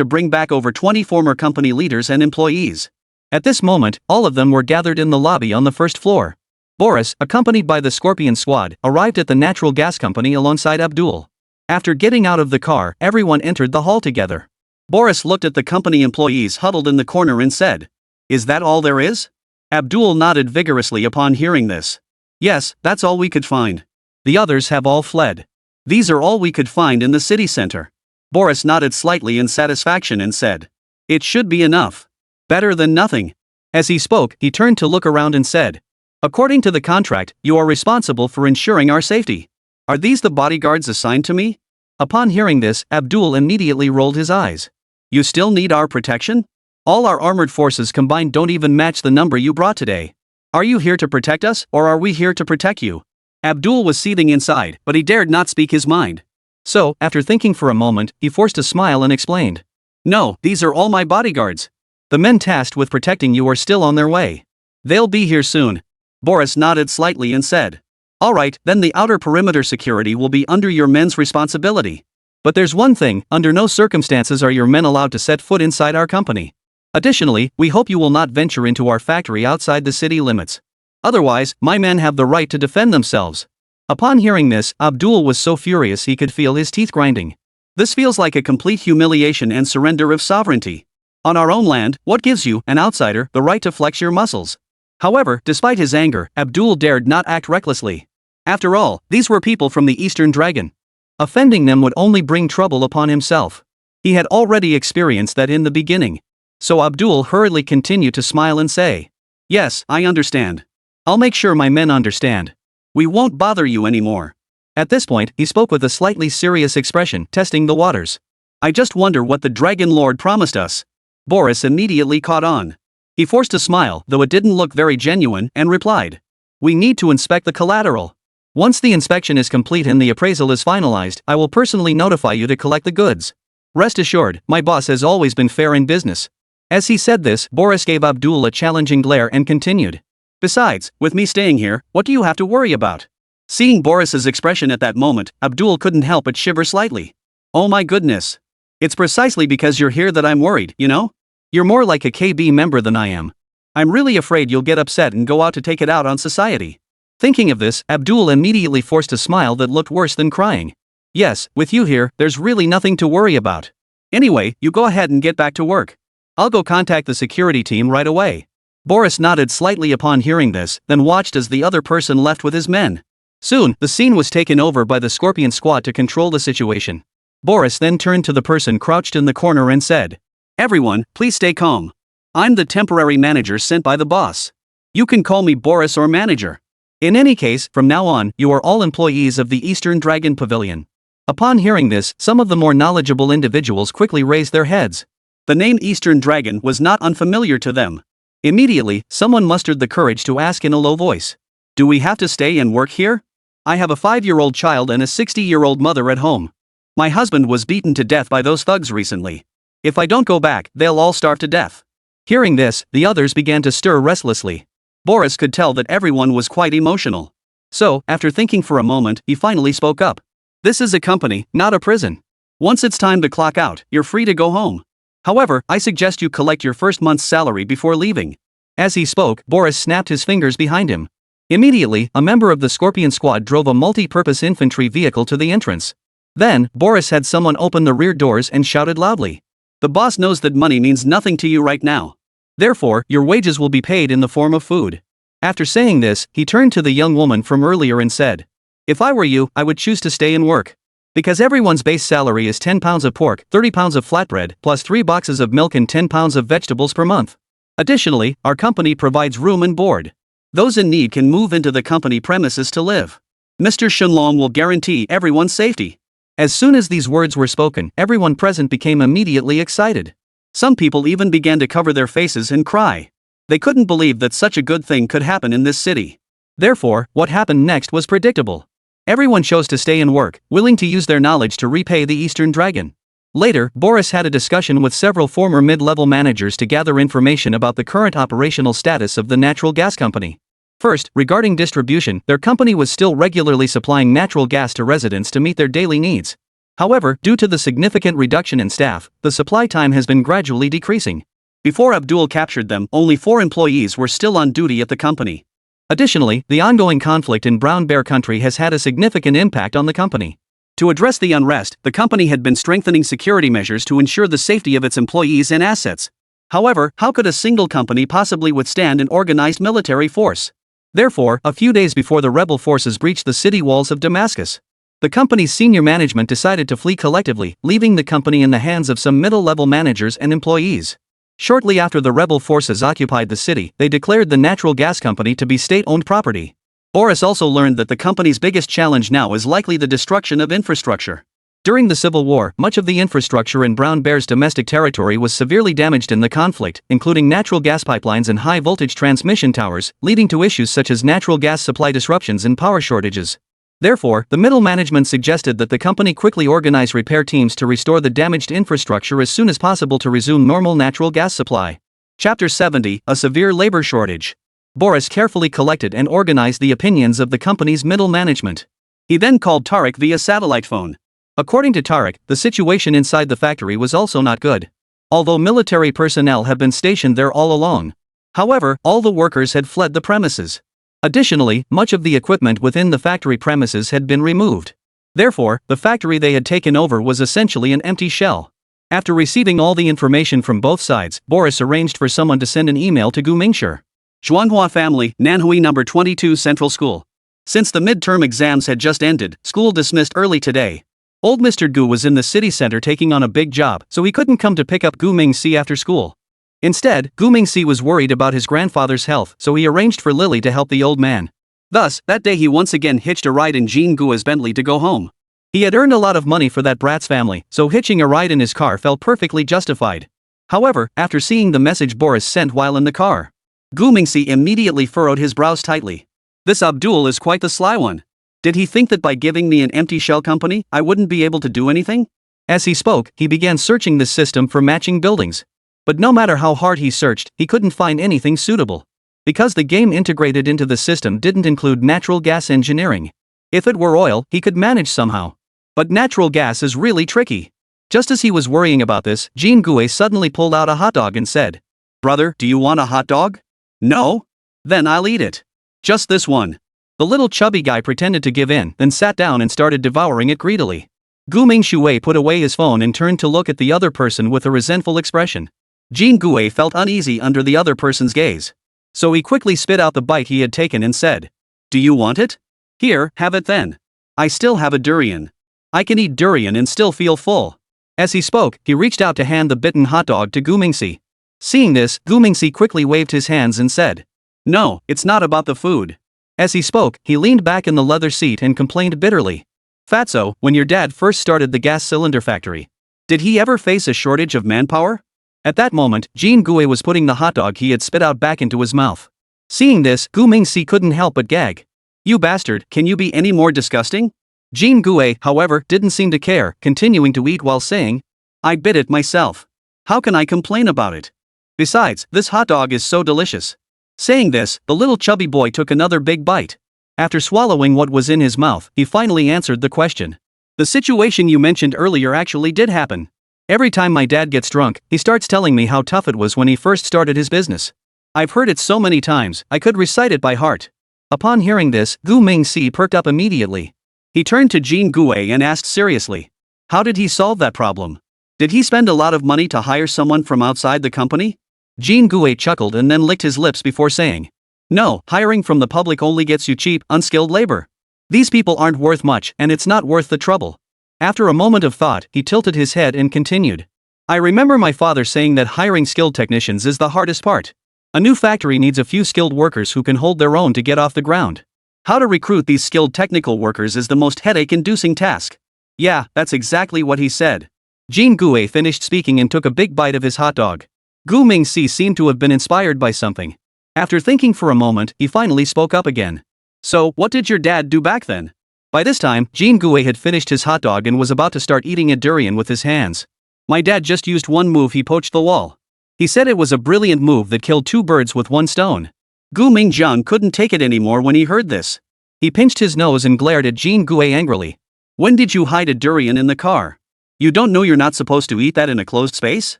bring back over 20 former company leaders and employees. At this moment, all of them were gathered in the lobby on the first floor. Boris, accompanied by the Scorpion Squad, arrived at the natural gas company alongside Abdul. After getting out of the car, everyone entered the hall together. Boris looked at the company employees huddled in the corner and said, "Is that all there is?" Abdul nodded vigorously upon hearing this. "Yes, that's all we could find. The others have all fled. These are all we could find in the city center." Boris nodded slightly in satisfaction and said, "It should be enough. Better than nothing." As he spoke, he turned to look around and said, "According to the contract, you are responsible for ensuring our safety. Are these the bodyguards assigned to me?" Upon hearing this, Abdul immediately rolled his eyes. "You still need our protection? All our armored forces combined don't even match the number you brought today. Are you here to protect us, or are we here to protect you?" Abdul was seething inside, but he dared not speak his mind. So, after thinking for a moment, he forced a smile and explained, "No, these are all my bodyguards. The men tasked with protecting you are still on their way. They'll be here soon." Boris nodded slightly and said, "All right, then the outer perimeter security will be under your men's responsibility. But there's one thing, under no circumstances are your men allowed to set foot inside our company. Additionally, we hope you will not venture into our factory outside the city limits. Otherwise, my men have the right to defend themselves." Upon hearing this, Abdul was so furious he could feel his teeth grinding. This feels like a complete humiliation and surrender of sovereignty. On our own land, what gives you, an outsider, the right to flex your muscles? However, despite his anger, Abdul dared not act recklessly. After all, these were people from the Eastern Dragon. Offending them would only bring trouble upon himself. He had already experienced that in the beginning. So Abdul hurriedly continued to smile and say, "Yes, I understand. I'll make sure my men understand. We won't bother you anymore." At this point, he spoke with a slightly serious expression, testing the waters. "I just wonder what the Dragon Lord promised us." Boris immediately caught on. He forced a smile, though it didn't look very genuine, and replied, "We need to inspect the collateral. Once the inspection is complete and the appraisal is finalized, I will personally notify you to collect the goods. Rest assured, my boss has always been fair in business." As he said this, Boris gave Abdul a challenging glare and continued, "Besides, with me staying here, what do you have to worry about?" Seeing Boris's expression at that moment, Abdul couldn't help but shiver slightly. "Oh my goodness. It's precisely because you're here that I'm worried, you know? You're more like a KB member than I am. I'm really afraid you'll get upset and go out to take it out on society." Thinking of this, Abdul immediately forced a smile that looked worse than crying. "Yes, with you here, there's really nothing to worry about. Anyway, you go ahead and get back to work. I'll go contact the security team right away." Boris nodded slightly upon hearing this, then watched as the other person left with his men. Soon, the scene was taken over by the Scorpion Squad to control the situation. Boris then turned to the person crouched in the corner and said, "Everyone, please stay calm. I'm the temporary manager sent by the boss. You can call me Boris or manager. In any case, from now on, you are all employees of the Eastern Dragon Pavilion." Upon hearing this, some of the more knowledgeable individuals quickly raised their heads. The name Eastern Dragon was not unfamiliar to them. Immediately, someone mustered the courage to ask in a low voice, "Do we have to stay and work here? I have a 5-year-old child and a 60-year-old mother at home. My husband was beaten to death by those thugs recently. If I don't go back, they'll all starve to death." Hearing this, the others began to stir restlessly. Boris could tell that everyone was quite emotional. So, after thinking for a moment, he finally spoke up. "This is a company, not a prison. Once it's time to clock out, you're free to go home. However, I suggest you collect your first month's salary before leaving." As he spoke, Boris snapped his fingers behind him. Immediately, a member of the Scorpion Squad drove a multi-purpose infantry vehicle to the entrance. Then, Boris had someone open the rear doors and shouted loudly, "The boss knows that money means nothing to you right now. Therefore, your wages will be paid in the form of food." After saying this, he turned to the young woman from earlier and said, "If I were you, I would choose to stay and work. Because everyone's base salary is 10 pounds of pork, 30 pounds of flatbread, plus 3 boxes of milk and 10 pounds of vegetables per month. Additionally, our company provides room and board. Those in need can move into the company premises to live. Mr. Shenlong will guarantee everyone's safety." As soon as these words were spoken, everyone present became immediately excited. Some people even began to cover their faces and cry. They couldn't believe that such a good thing could happen in this city. Therefore, what happened next was predictable. Everyone chose to stay and work, willing to use their knowledge to repay the Eastern Dragon. Later, Boris had a discussion with several former mid-level managers to gather information about the current operational status of the natural gas company. First, regarding distribution, their company was still regularly supplying natural gas to residents to meet their daily needs. However, due to the significant reduction in staff, the supply time has been gradually decreasing. Before Abdul captured them, only 4 employees were still on duty at the company. Additionally, the ongoing conflict in Brown Bear Country has had a significant impact on the company. To address the unrest, the company had been strengthening security measures to ensure the safety of its employees and assets. However, how could a single company possibly withstand an organized military force? Therefore, a few days before the rebel forces breached the city walls of Damascus, the company's senior management decided to flee collectively, leaving the company in the hands of some middle-level managers and employees. Shortly after the rebel forces occupied the city, they declared the natural gas company to be state-owned property. Boris also learned that the company's biggest challenge now is likely the destruction of infrastructure. During the Civil War, much of the infrastructure in Brown Bear's domestic territory was severely damaged in the conflict, including natural gas pipelines and high-voltage transmission towers, leading to issues such as natural gas supply disruptions and power shortages. Therefore, the middle management suggested that the company quickly organize repair teams to restore the damaged infrastructure as soon as possible to resume normal natural gas supply. Chapter 70, A Severe Labor Shortage. Boris carefully collected and organized the opinions of the company's middle management. He then called Tariq via satellite phone. According to Tariq, the situation inside the factory was also not good. Although military personnel have been stationed there all along. However, all the workers had fled the premises. Additionally, much of the equipment within the factory premises had been removed. Therefore, the factory they had taken over was essentially an empty shell. After receiving all the information from both sides, Boris arranged for someone to send an email to Gu Mingshi. Zhuanhua Family, Nanhui No. 22 Central School. Since the midterm exams had just ended, school dismissed early today. Old Mr. Gu was in the city center taking on a big job, so he couldn't come to pick up Gu Mingxi after school. Instead, Gu Mingxi was worried about his grandfather's health, so he arranged for Lily to help the old man. Thus, that day he once again hitched a ride in Jean Gua's Bentley to go home. He had earned a lot of money for that brat's family, so hitching a ride in his car felt perfectly justified. However, after seeing the message Boris sent while in the car, Gu Mingxi immediately furrowed his brows tightly. This Abdul is quite the sly one. Did he think that by giving me an empty shell company, I wouldn't be able to do anything? As he spoke, he began searching the system for matching buildings. But no matter how hard he searched, he couldn't find anything suitable. Because the game integrated into the system didn't include natural gas engineering. If it were oil, he could manage somehow. But natural gas is really tricky. Just as he was worrying about this, Jean Gue suddenly pulled out a hot dog and said, "Brother, do you want a hot dog?" "No? Then I'll eat it. Just this one." The little chubby guy pretended to give in, then sat down and started devouring it greedily. Gu Mingxi put away his phone and turned to look at the other person with a resentful expression. Jean Gue felt uneasy under the other person's gaze. So he quickly spit out the bite he had taken and said, "Do you want it? Here, have it then. I still have a durian. I can eat durian and still feel full." As he spoke, he reached out to hand the bitten hot dog to Gu Mingxi. Seeing this, Gu Mingxi quickly waved his hands and said, "No, it's not about the food." As he spoke, he leaned back in the leather seat and complained bitterly. "Fatso, when your dad first started the gas cylinder factory, did he ever face a shortage of manpower?" At that moment, Jean Gue was putting the hot dog he had spit out back into his mouth. Seeing this, Gu Mingxi couldn't help but gag. "You bastard, can you be any more disgusting?" Jean Gue, however, didn't seem to care, continuing to eat while saying, "I bit it myself. How can I complain about it? Besides, this hot dog is so delicious." Saying this, the little chubby boy took another big bite. After swallowing what was in his mouth, he finally answered the question. "The situation you mentioned earlier actually did happen. Every time my dad gets drunk, he starts telling me how tough it was when he first started his business. I've heard it so many times, I could recite it by heart." Upon hearing this, Gu Mingxi perked up immediately. He turned to Jean Gue and asked seriously, "How did he solve that problem? Did he spend a lot of money to hire someone from outside the company?" Jean Gue chuckled and then licked his lips before saying, "No, hiring from the public only gets you cheap, unskilled labor. These people aren't worth much and it's not worth the trouble." After a moment of thought, he tilted his head and continued, "I remember my father saying that hiring skilled technicians is the hardest part. A new factory needs a few skilled workers who can hold their own to get off the ground. How to recruit these skilled technical workers is the most headache-inducing task. Yeah, that's exactly what he said. Jean Gue finished speaking and took a big bite of his hot dog. Gu Mingxi seemed to have been inspired by something. After thinking for a moment, he finally spoke up again. So, what did your dad do back then? By this time, Jean Gue had finished his hot dog and was about to start eating a durian with his hands. My dad just used one move. He poached the wall. He said it was a brilliant move that killed two birds with one stone. Gu Mingjiang couldn't take it anymore when he heard this. He pinched his nose and glared at Jean Gue angrily. When did you hide a durian in the car? You don't know you're not supposed to eat that in a closed space?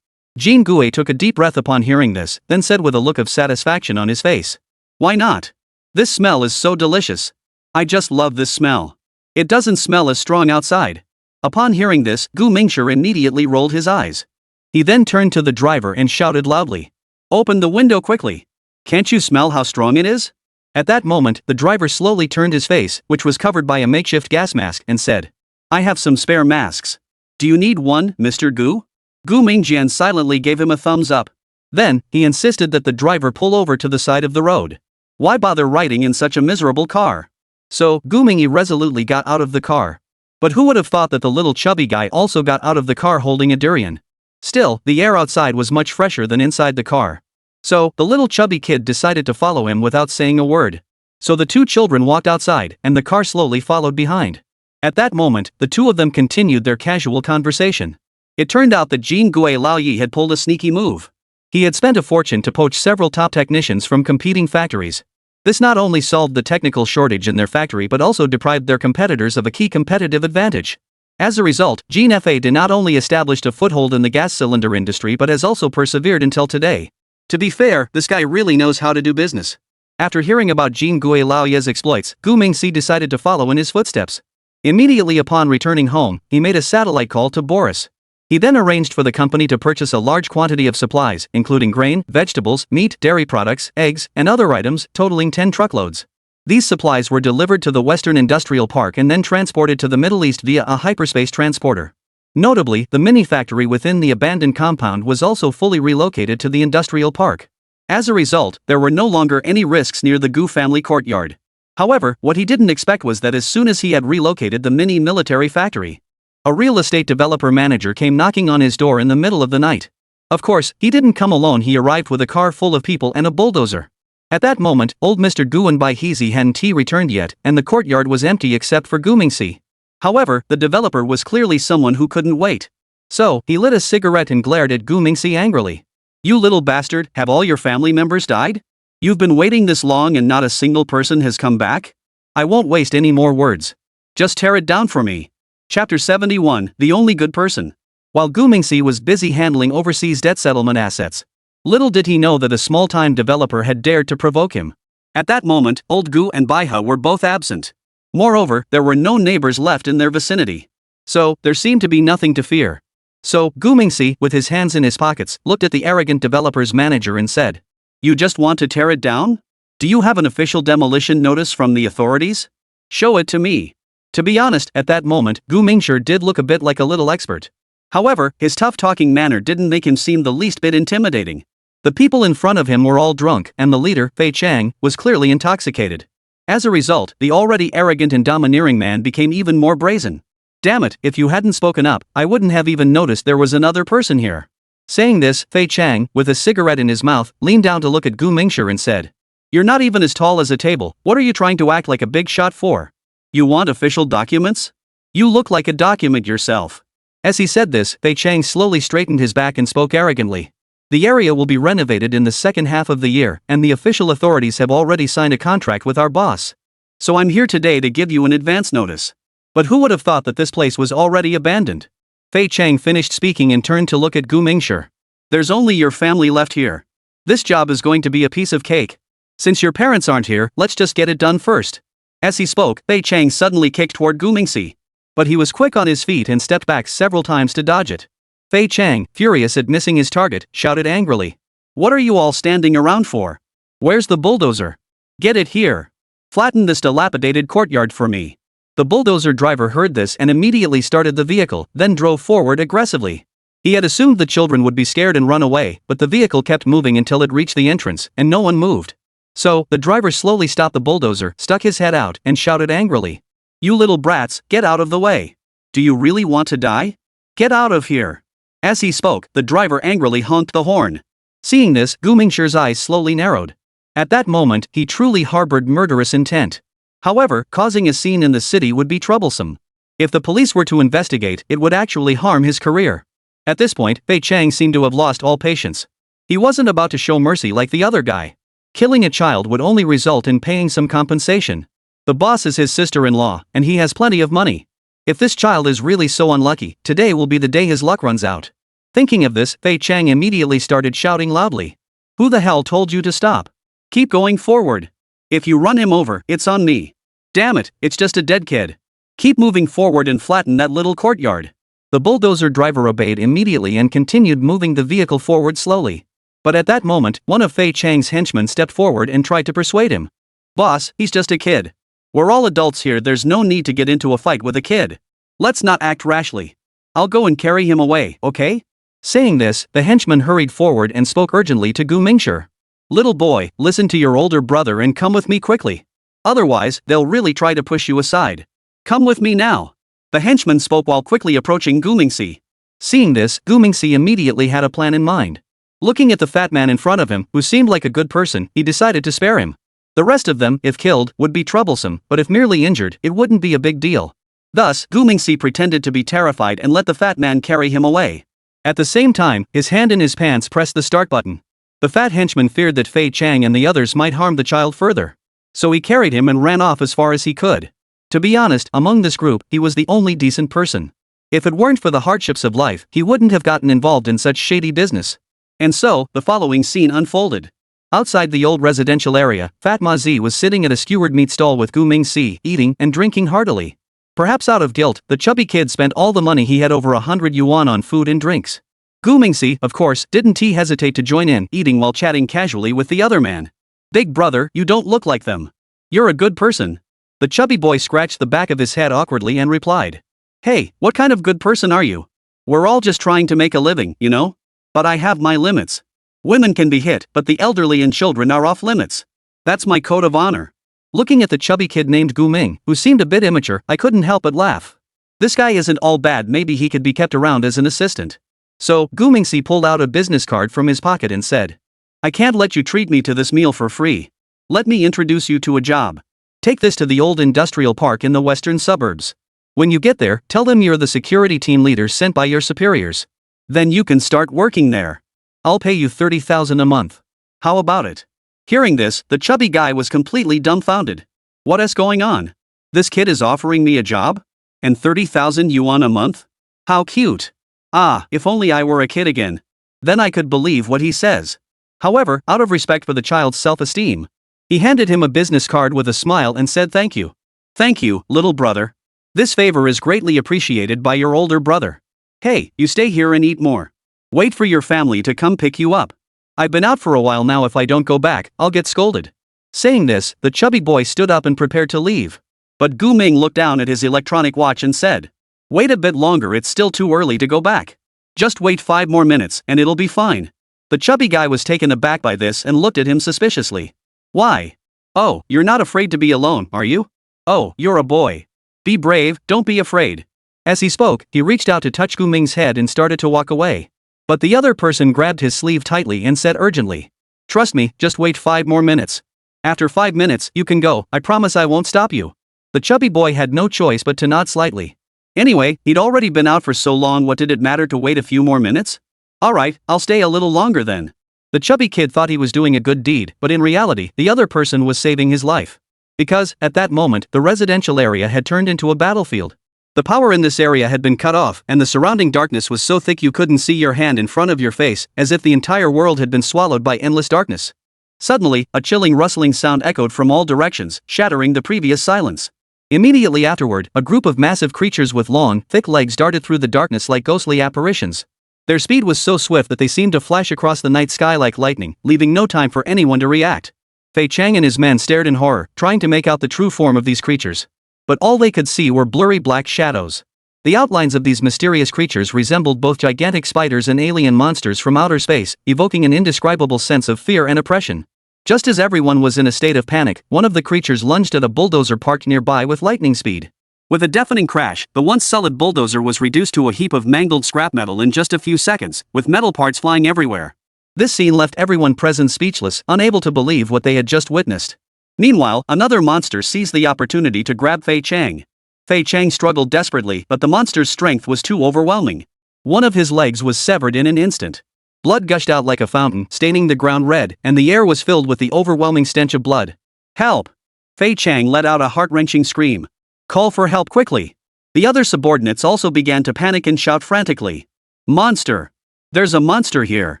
Jean Gue took a deep breath upon hearing this, then said with a look of satisfaction on his face. Why not? This smell is so delicious. I just love this smell. It doesn't smell as strong outside. Upon hearing this, Gu Mingshi immediately rolled his eyes. He then turned to the driver and shouted loudly. Open the window quickly. Can't you smell how strong it is? At that moment, the driver slowly turned his face, which was covered by a makeshift gas mask, and said, I have some spare masks. Do you need one, Mr. Gu? Gu Mingjian silently gave him a thumbs up. Then, he insisted that the driver pull over to the side of the road. Why bother riding in such a miserable car? So, Gu Mingyi resolutely got out of the car. But who would have thought that the little chubby guy also got out of the car holding a durian? Still, the air outside was much fresher than inside the car. So, the little chubby kid decided to follow him without saying a word. So the two children walked outside, and the car slowly followed behind. At that moment, the two of them continued their casual conversation. It turned out that Jean Gue Laoyi had pulled a sneaky move. He had spent a fortune to poach several top technicians from competing factories. This not only solved the technical shortage in their factory but also deprived their competitors of a key competitive advantage. As a result, Jean Fa did not only established a foothold in the gas cylinder industry but has also persevered until today. To be fair, this guy really knows how to do business. After hearing about Jean Gue Laoye's exploits, Gu Mingxi decided to follow in his footsteps. Immediately upon returning home, he made a satellite call to Boris. He then arranged for the company to purchase a large quantity of supplies, including grain, vegetables, meat, dairy products, eggs, and other items, totaling 10 truckloads. These supplies were delivered to the Western Industrial Park and then transported to the Middle East via a hyperspace transporter. Notably, the mini-factory within the abandoned compound was also fully relocated to the industrial park. As a result, there were no longer any risks near the Gu family courtyard. However, what he didn't expect was that as soon as he had relocated the mini-military factory, a real estate developer manager came knocking on his door in the middle of the night. Of course, he didn't come alone. He arrived with a car full of people and a bulldozer. At that moment, old Mr. Guan Bai Heezy hadn't returned yet, and the courtyard was empty except for Gu Mingxi. However, the developer was clearly someone who couldn't wait. So, he lit a cigarette and glared at Gu Mingxi angrily. You little bastard, have all your family members died? You've been waiting this long and not a single person has come back? I won't waste any more words. Just tear it down for me. Chapter 71, The Only Good Person. While Gu Mingxi was busy handling overseas debt settlement assets, little did he know that a small-time developer had dared to provoke him. At that moment, old Gu and Baiha were both absent. Moreover, there were no neighbors left in their vicinity. So, there seemed to be nothing to fear. So, Gu Mingxi, with his hands in his pockets, looked at the arrogant developer's manager and said, You just want to tear it down? Do you have an official demolition notice from the authorities? Show it to me. To be honest, at that moment, Gu Mingshi did look a bit like a little expert. However, his tough-talking manner didn't make him seem the least bit intimidating. The people in front of him were all drunk, and the leader, Fei Chang, was clearly intoxicated. As a result, the already arrogant and domineering man became even more brazen. Damn it, if you hadn't spoken up, I wouldn't have even noticed there was another person here. Saying this, Fei Chang, with a cigarette in his mouth, leaned down to look at Gu Mingshi and said, You're not even as tall as a table, what are you trying to act like a big shot for? You want official documents? You look like a document yourself. As he said this, Fei Chang slowly straightened his back and spoke arrogantly. The area will be renovated in the second half of the year, and the official authorities have already signed a contract with our boss. So I'm here today to give you an advance notice. But who would have thought that this place was already abandoned? Fei Chang finished speaking and turned to look at Gu Mingshi. There's only your family left here. This job is going to be a piece of cake. Since your parents aren't here, let's just get it done first. As he spoke, Fei Chang suddenly kicked toward Gu Mingxi. But he was quick on his feet and stepped back several times to dodge it. Fei Chang, furious at missing his target, shouted angrily. What are you all standing around for? Where's the bulldozer? Get it here. Flatten this dilapidated courtyard for me. The bulldozer driver heard this and immediately started the vehicle, then drove forward aggressively. He had assumed the children would be scared and run away, but the vehicle kept moving until it reached the entrance, and no one moved. So, the driver slowly stopped the bulldozer, stuck his head out, and shouted angrily, "You little brats, get out of the way. Do you really want to die? Get out of here." As he spoke, the driver angrily honked the horn. Seeing this, Gu Mingxi's eyes slowly narrowed. At that moment, he truly harbored murderous intent. However, causing a scene in the city would be troublesome. If the police were to investigate, it would actually harm his career. At this point, Fei Chang seemed to have lost all patience. He wasn't about to show mercy like the other guy. Killing a child would only result in paying some compensation. The boss is his sister-in-law, and he has plenty of money. If this child is really so unlucky, today will be the day his luck runs out. Thinking of this, Fei Chang immediately started shouting loudly. "Who the hell told you to stop? Keep going forward. If you run him over, it's on me. Damn it, it's just a dead kid. Keep moving forward and flatten that little courtyard." The bulldozer driver obeyed immediately and continued moving the vehicle forward slowly. But at that moment, one of Fei Chang's henchmen stepped forward and tried to persuade him. "Boss, he's just a kid. We're all adults here, there's no need to get into a fight with a kid. Let's not act rashly. I'll go and carry him away, okay?" Saying this, the henchman hurried forward and spoke urgently to Gu Mingxi. "Little boy, listen to your older brother and come with me quickly. Otherwise, they'll really try to push you aside. Come with me now." The henchman spoke while quickly approaching Gu Mingxi. Seeing this, Gu Mingxi immediately had a plan in mind. Looking at the fat man in front of him, who seemed like a good person, he decided to spare him. The rest of them, if killed, would be troublesome, but if merely injured, it wouldn't be a big deal. Thus, Gu Mingxi pretended to be terrified and let the fat man carry him away. At the same time, his hand in his pants pressed the start button. The fat henchman feared that Fei Chang and the others might harm the child further. So he carried him and ran off as far as he could. To be honest, among this group, he was the only decent person. If it weren't for the hardships of life, he wouldn't have gotten involved in such shady business. And so, the following scene unfolded. Outside the old residential area, Fat Ma Zi was sitting at a skewered meat stall with Gu Mingxi, eating and drinking heartily. Perhaps out of guilt, the chubby kid spent all the money he had, over 100 yuan, on food and drinks. Gu Mingxi, of course, didn't hesitate to join in, eating while chatting casually with the other man. "Big brother, you don't look like them. You're a good person." The chubby boy scratched the back of his head awkwardly and replied, "Hey, what kind of good person are you? We're all just trying to make a living, you know? But I have my limits. Women can be hit, but the elderly and children are off limits. That's my code of honor." Looking at the chubby kid named Gu Ming, who seemed a bit immature, I couldn't help but laugh. This guy isn't all bad, maybe he could be kept around as an assistant. So, Gu Mingxi pulled out a business card from his pocket and said, "I can't let you treat me to this meal for free. Let me introduce you to a job. Take this to the old industrial park in the western suburbs. When you get there, tell them you're the security team leader sent by your superiors. Then you can start working there. I'll pay you 30,000 a month. How about it?" Hearing this, the chubby guy was completely dumbfounded. What is going on? This kid is offering me a job? And 30,000 yuan a month? How cute. Ah, if only I were a kid again. Then I could believe what he says. However, out of respect for the child's self-esteem, he handed him a business card with a smile and said thank you. "Thank you, little brother. This favor is greatly appreciated by your older brother. Hey, you stay here and eat more. Wait for your family to come pick you up. I've been out for a while now, if I don't go back, I'll get scolded." Saying this, the chubby boy stood up and prepared to leave. But Gu Ming looked down at his electronic watch and said, "Wait a bit longer, it's still too early to go back. Just wait 5 more minutes and it'll be fine." The chubby guy was taken aback by this and looked at him suspiciously. "Why? Oh, you're not afraid to be alone, are you? Oh, you're a boy. Be brave, don't be afraid." As he spoke, he reached out to touch Gu Ming's head and started to walk away. But the other person grabbed his sleeve tightly and said urgently, "Trust me, just wait 5 more minutes. After 5 minutes, you can go, I promise I won't stop you." The chubby boy had no choice but to nod slightly. Anyway, he'd already been out for so long, what did it matter to wait a few more minutes? Alright, I'll stay a little longer then. The chubby kid thought he was doing a good deed, but in reality, the other person was saving his life. Because, at that moment, the residential area had turned into a battlefield. The power in this area had been cut off, and the surrounding darkness was so thick you couldn't see your hand in front of your face, as if the entire world had been swallowed by endless darkness. Suddenly, a chilling rustling sound echoed from all directions, shattering the previous silence. Immediately afterward, a group of massive creatures with long, thick legs darted through the darkness like ghostly apparitions. Their speed was so swift that they seemed to flash across the night sky like lightning, leaving no time for anyone to react. Fei Chang and his men stared in horror, trying to make out the true form of these creatures. But all they could see were blurry black shadows. The outlines of these mysterious creatures resembled both gigantic spiders and alien monsters from outer space, evoking an indescribable sense of fear and oppression. Just as everyone was in a state of panic, one of the creatures lunged at a bulldozer parked nearby with lightning speed. With a deafening crash, the once solid bulldozer was reduced to a heap of mangled scrap metal in just a few seconds, with metal parts flying everywhere. This scene left everyone present speechless, unable to believe what they had just witnessed. Meanwhile, another monster seized the opportunity to grab Fei Chang. Fei Chang struggled desperately, but the monster's strength was too overwhelming. One of his legs was severed in an instant. Blood gushed out like a fountain, staining the ground red, and the air was filled with the overwhelming stench of blood. "Help!" Fei Chang let out a heart-wrenching scream. "Call for help quickly!" The other subordinates also began to panic and shout frantically. "Monster! There's a monster here!"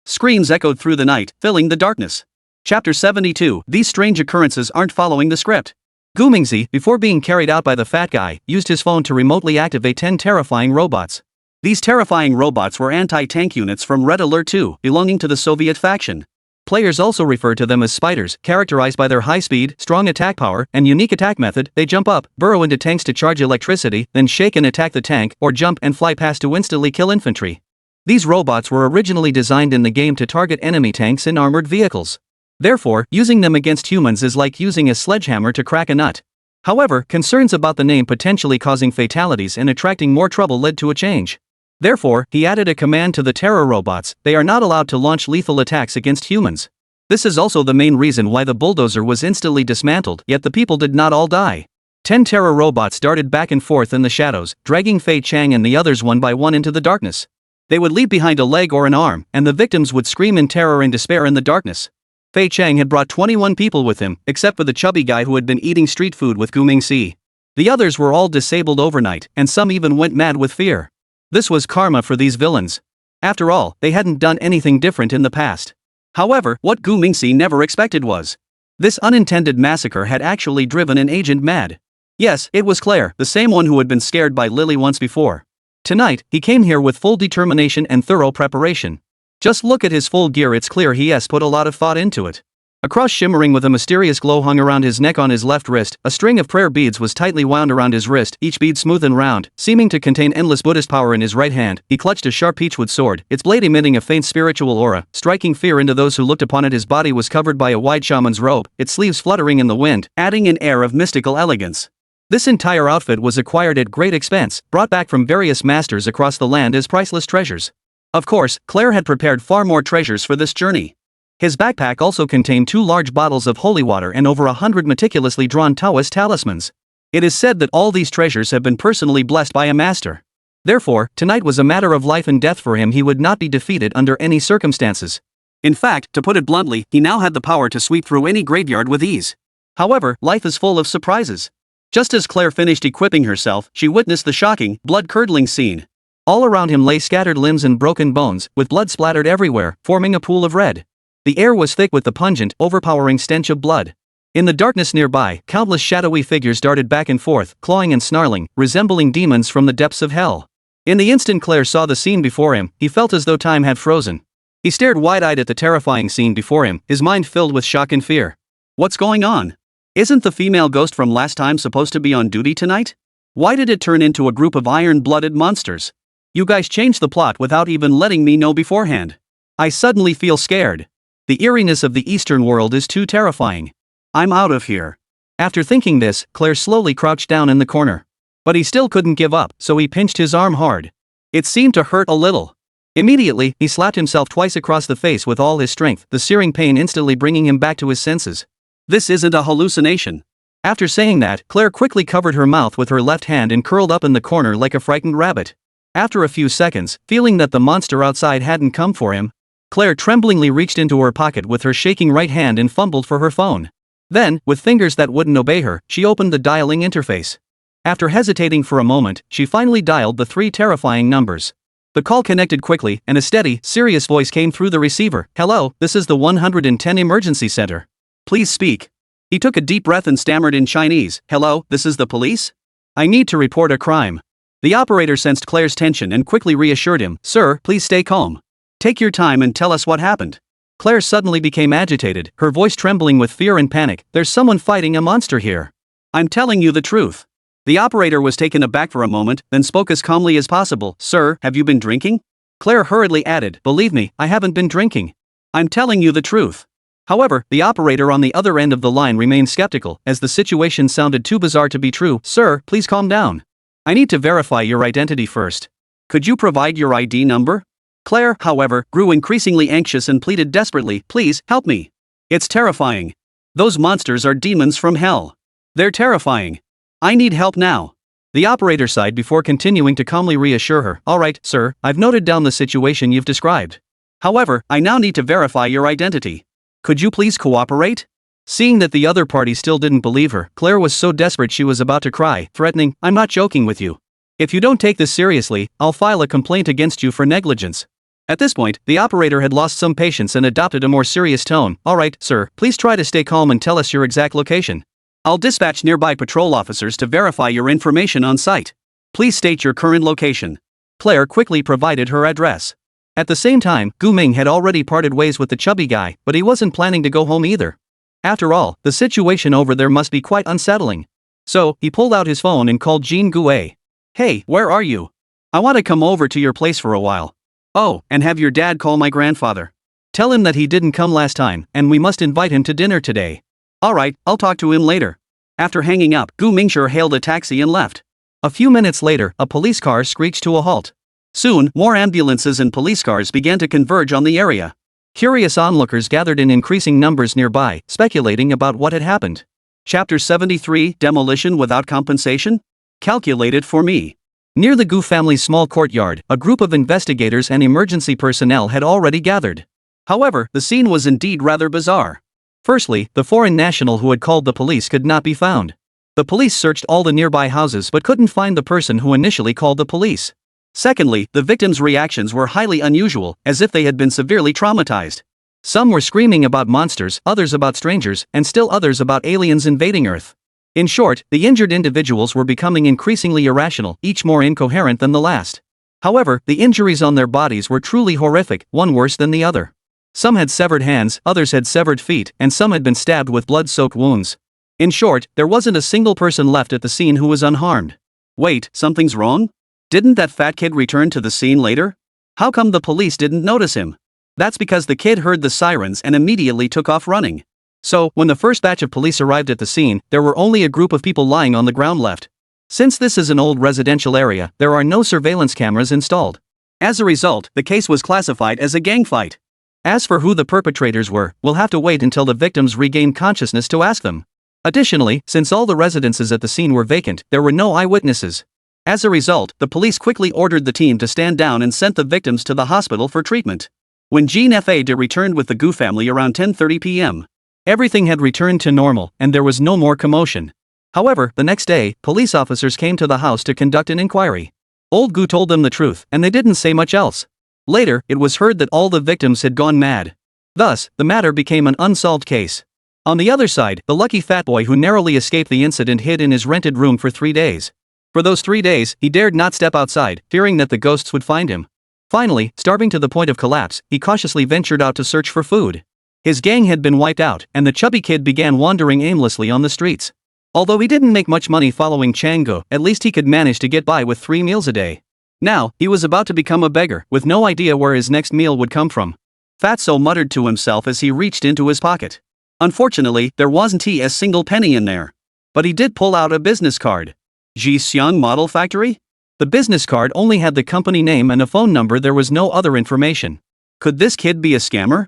Screams echoed through the night, filling the darkness. Chapter 72. These strange occurrences aren't following the script. Gu Mingzi, before being carried out by the fat guy, used his phone to remotely activate 10 terrifying robots. These terrifying robots were anti-tank units from Red Alert 2, belonging to the Soviet faction. Players also refer to them as spiders, characterized by their high speed, strong attack power, and unique attack method. They jump up, burrow into tanks to charge electricity, then shake and attack the tank, or jump and fly past to instantly kill infantry. These robots were originally designed in the game to target enemy tanks and armored vehicles. Therefore, using them against humans is like using a sledgehammer to crack a nut. However, concerns about the name potentially causing fatalities and attracting more trouble led to a change. Therefore, he added a command to the terror robots: they are not allowed to launch lethal attacks against humans. This is also the main reason why the bulldozer was instantly dismantled, yet the people did not all die. 10 terror robots darted back and forth in the shadows, dragging Fei Chang and the others one by one into the darkness. They would leave behind a leg or an arm, and the victims would scream in terror and despair in the darkness. Fei Chang had brought 21 people with him, except for the chubby guy who had been eating street food with Gu Mingzi. The others were all disabled overnight, and some even went mad with fear. This was karma for these villains. After all, they hadn't done anything different in the past. However, what Gu Mingzi never expected was this unintended massacre had actually driven an agent mad. Yes, it was Claire, the same one who had been scared by Lily once before. Tonight, he came here with full determination and thorough preparation. Just look at his full gear, it's clear he has put a lot of thought into it. A cross shimmering with a mysterious glow hung around his neck on his left wrist. A string of prayer beads was tightly wound around his wrist, each bead smooth and round, seeming to contain endless Buddhist power. In his right hand, he clutched a sharp peachwood sword, its blade emitting a faint spiritual aura, striking fear into those who looked upon it. His body was covered by a wide shaman's robe, its sleeves fluttering in the wind, adding an air of mystical elegance. This entire outfit was acquired at great expense, brought back from various masters across the land as priceless treasures. Of course, Claire had prepared far more treasures for this journey. His backpack also contained 2 large bottles of holy water and over 100 meticulously drawn Taoist talismans. It is said that all these treasures have been personally blessed by a master. Therefore, tonight was a matter of life and death for him. He would not be defeated under any circumstances. In fact, to put it bluntly, he now had the power to sweep through any graveyard with ease. However, life is full of surprises. Just as Claire finished equipping herself, she witnessed the shocking, blood-curdling scene. All around him lay scattered limbs and broken bones, with blood splattered everywhere, forming a pool of red. The air was thick with the pungent, overpowering stench of blood. In the darkness nearby, countless shadowy figures darted back and forth, clawing and snarling, resembling demons from the depths of hell. In the instant Claire saw the scene before him, he felt as though time had frozen. He stared wide-eyed at the terrifying scene before him, his mind filled with shock and fear. What's going on? Isn't the female ghost from last time supposed to be on duty tonight? Why did it turn into a group of iron-blooded monsters? You guys changed the plot without even letting me know beforehand. I suddenly feel scared. The eeriness of the Eastern world is too terrifying. I'm out of here. After thinking this, Claire slowly crouched down in the corner. But he still couldn't give up, so he pinched his arm hard. It seemed to hurt a little. Immediately, he slapped himself twice across the face with all his strength, the searing pain instantly bringing him back to his senses. This isn't a hallucination. After saying that, Claire quickly covered her mouth with her left hand and curled up in the corner like a frightened rabbit. After a few seconds, feeling that the monster outside hadn't come for him, Claire tremblingly reached into her pocket with her shaking right hand and fumbled for her phone. Then, with fingers that wouldn't obey her, she opened the dialing interface. After hesitating for a moment, she finally dialed the 3 terrifying numbers. The call connected quickly, and a steady, serious voice came through the receiver. "Hello, this is the 110 Emergency Center. Please speak." He took a deep breath and stammered in Chinese, "Hello, this is the police? I need to report a crime." The operator sensed Claire's tension and quickly reassured him, "Sir, please stay calm. Take your time and tell us what happened." Claire suddenly became agitated, her voice trembling with fear and panic. "There's someone fighting a monster here. I'm telling you the truth. The operator was taken aback for a moment, then spoke as calmly as possible. Sir, have you been drinking? Claire hurriedly added, believe me, I haven't been drinking. I'm telling you the truth. However, the operator on the other end of the line remained skeptical, as the situation sounded too bizarre to be true. Sir, please calm down. I need to verify your identity first. Could you provide your ID number? Claire, however, grew increasingly anxious and pleaded desperately, please, help me. It's terrifying. Those monsters are demons from hell. They're terrifying. I need help now. The operator sighed before continuing to calmly reassure her. All right, sir, I've noted down the situation you've described. However, I now need to verify your identity. Could you please cooperate? Seeing that the other party still didn't believe her, Claire was so desperate she was about to cry, threatening, I'm not joking with you. If you don't take this seriously, I'll file a complaint against you for negligence. At this point, the operator had lost some patience and adopted a more serious tone. All right, sir, please try to stay calm and tell us your exact location. I'll dispatch nearby patrol officers to verify your information on site. Please state your current location. Claire quickly provided her address. At the same time, Gu Ming had already parted ways with the chubby guy, but he wasn't planning to go home either. After all, the situation over there must be quite unsettling. So, he pulled out his phone and called Jean Gue. Hey, where are you? I want to come over to your place for a while. Oh, and have your dad call my grandfather. Tell him that he didn't come last time, and we must invite him to dinner today. Alright, I'll talk to him later. After hanging up, Gu Mingshire hailed a taxi and left. A few minutes later, a police car screeched to a halt. Soon, more ambulances and police cars began to converge on the area. Curious onlookers gathered in increasing numbers nearby, speculating about what had happened. Chapter 73, Demolition Without Compensation? Calculated for me. Near the Gu family's small courtyard, a group of investigators and emergency personnel had already gathered. However, the scene was indeed rather bizarre. Firstly, the foreign national who had called the police could not be found. The police searched all the nearby houses but couldn't find the person who initially called the police. Secondly, the victims' reactions were highly unusual, as if they had been severely traumatized. Some were screaming about monsters, others about strangers, and still others about aliens invading Earth. In short, the injured individuals were becoming increasingly irrational, each more incoherent than the last. However, the injuries on their bodies were truly horrific, one worse than the other. Some had severed hands, others had severed feet, and some had been stabbed with blood-soaked wounds. In short, there wasn't a single person left at the scene who was unharmed. Wait, something's wrong? Didn't that fat kid return to the scene later? How come the police didn't notice him? That's because the kid heard the sirens and immediately took off running. So, when the first batch of police arrived at the scene, there were only a group of people lying on the ground left. Since this is an old residential area, there are no surveillance cameras installed. As a result, the case was classified as a gang fight. As for who the perpetrators were, we'll have to wait until the victims regain consciousness to ask them. Additionally, since all the residences at the scene were vacant, there were no eyewitnesses. As a result, the police quickly ordered the team to stand down and sent the victims to the hospital for treatment. When Jean F.A. returned with the Gu family around 10:30 p.m., everything had returned to normal, and there was no more commotion. However, the next day, police officers came to the house to conduct an inquiry. Old Gu told them the truth, and they didn't say much else. Later, it was heard that all the victims had gone mad. Thus, the matter became an unsolved case. On the other side, the lucky fat boy who narrowly escaped the incident hid in his rented room for 3 days. For those 3 days, he dared not step outside, fearing that the ghosts would find him. Finally, starving to the point of collapse, he cautiously ventured out to search for food. His gang had been wiped out, and the chubby kid began wandering aimlessly on the streets. Although he didn't make much money following Chango, at least he could manage to get by with 3 meals a day. Now, he was about to become a beggar, with no idea where his next meal would come from. Fatso muttered to himself as he reached into his pocket. Unfortunately, there wasn't a single penny in there. But he did pull out a business card. Jixiang Model Factory? The business card only had the company name and a phone number. There was no other information. Could this kid be a scammer?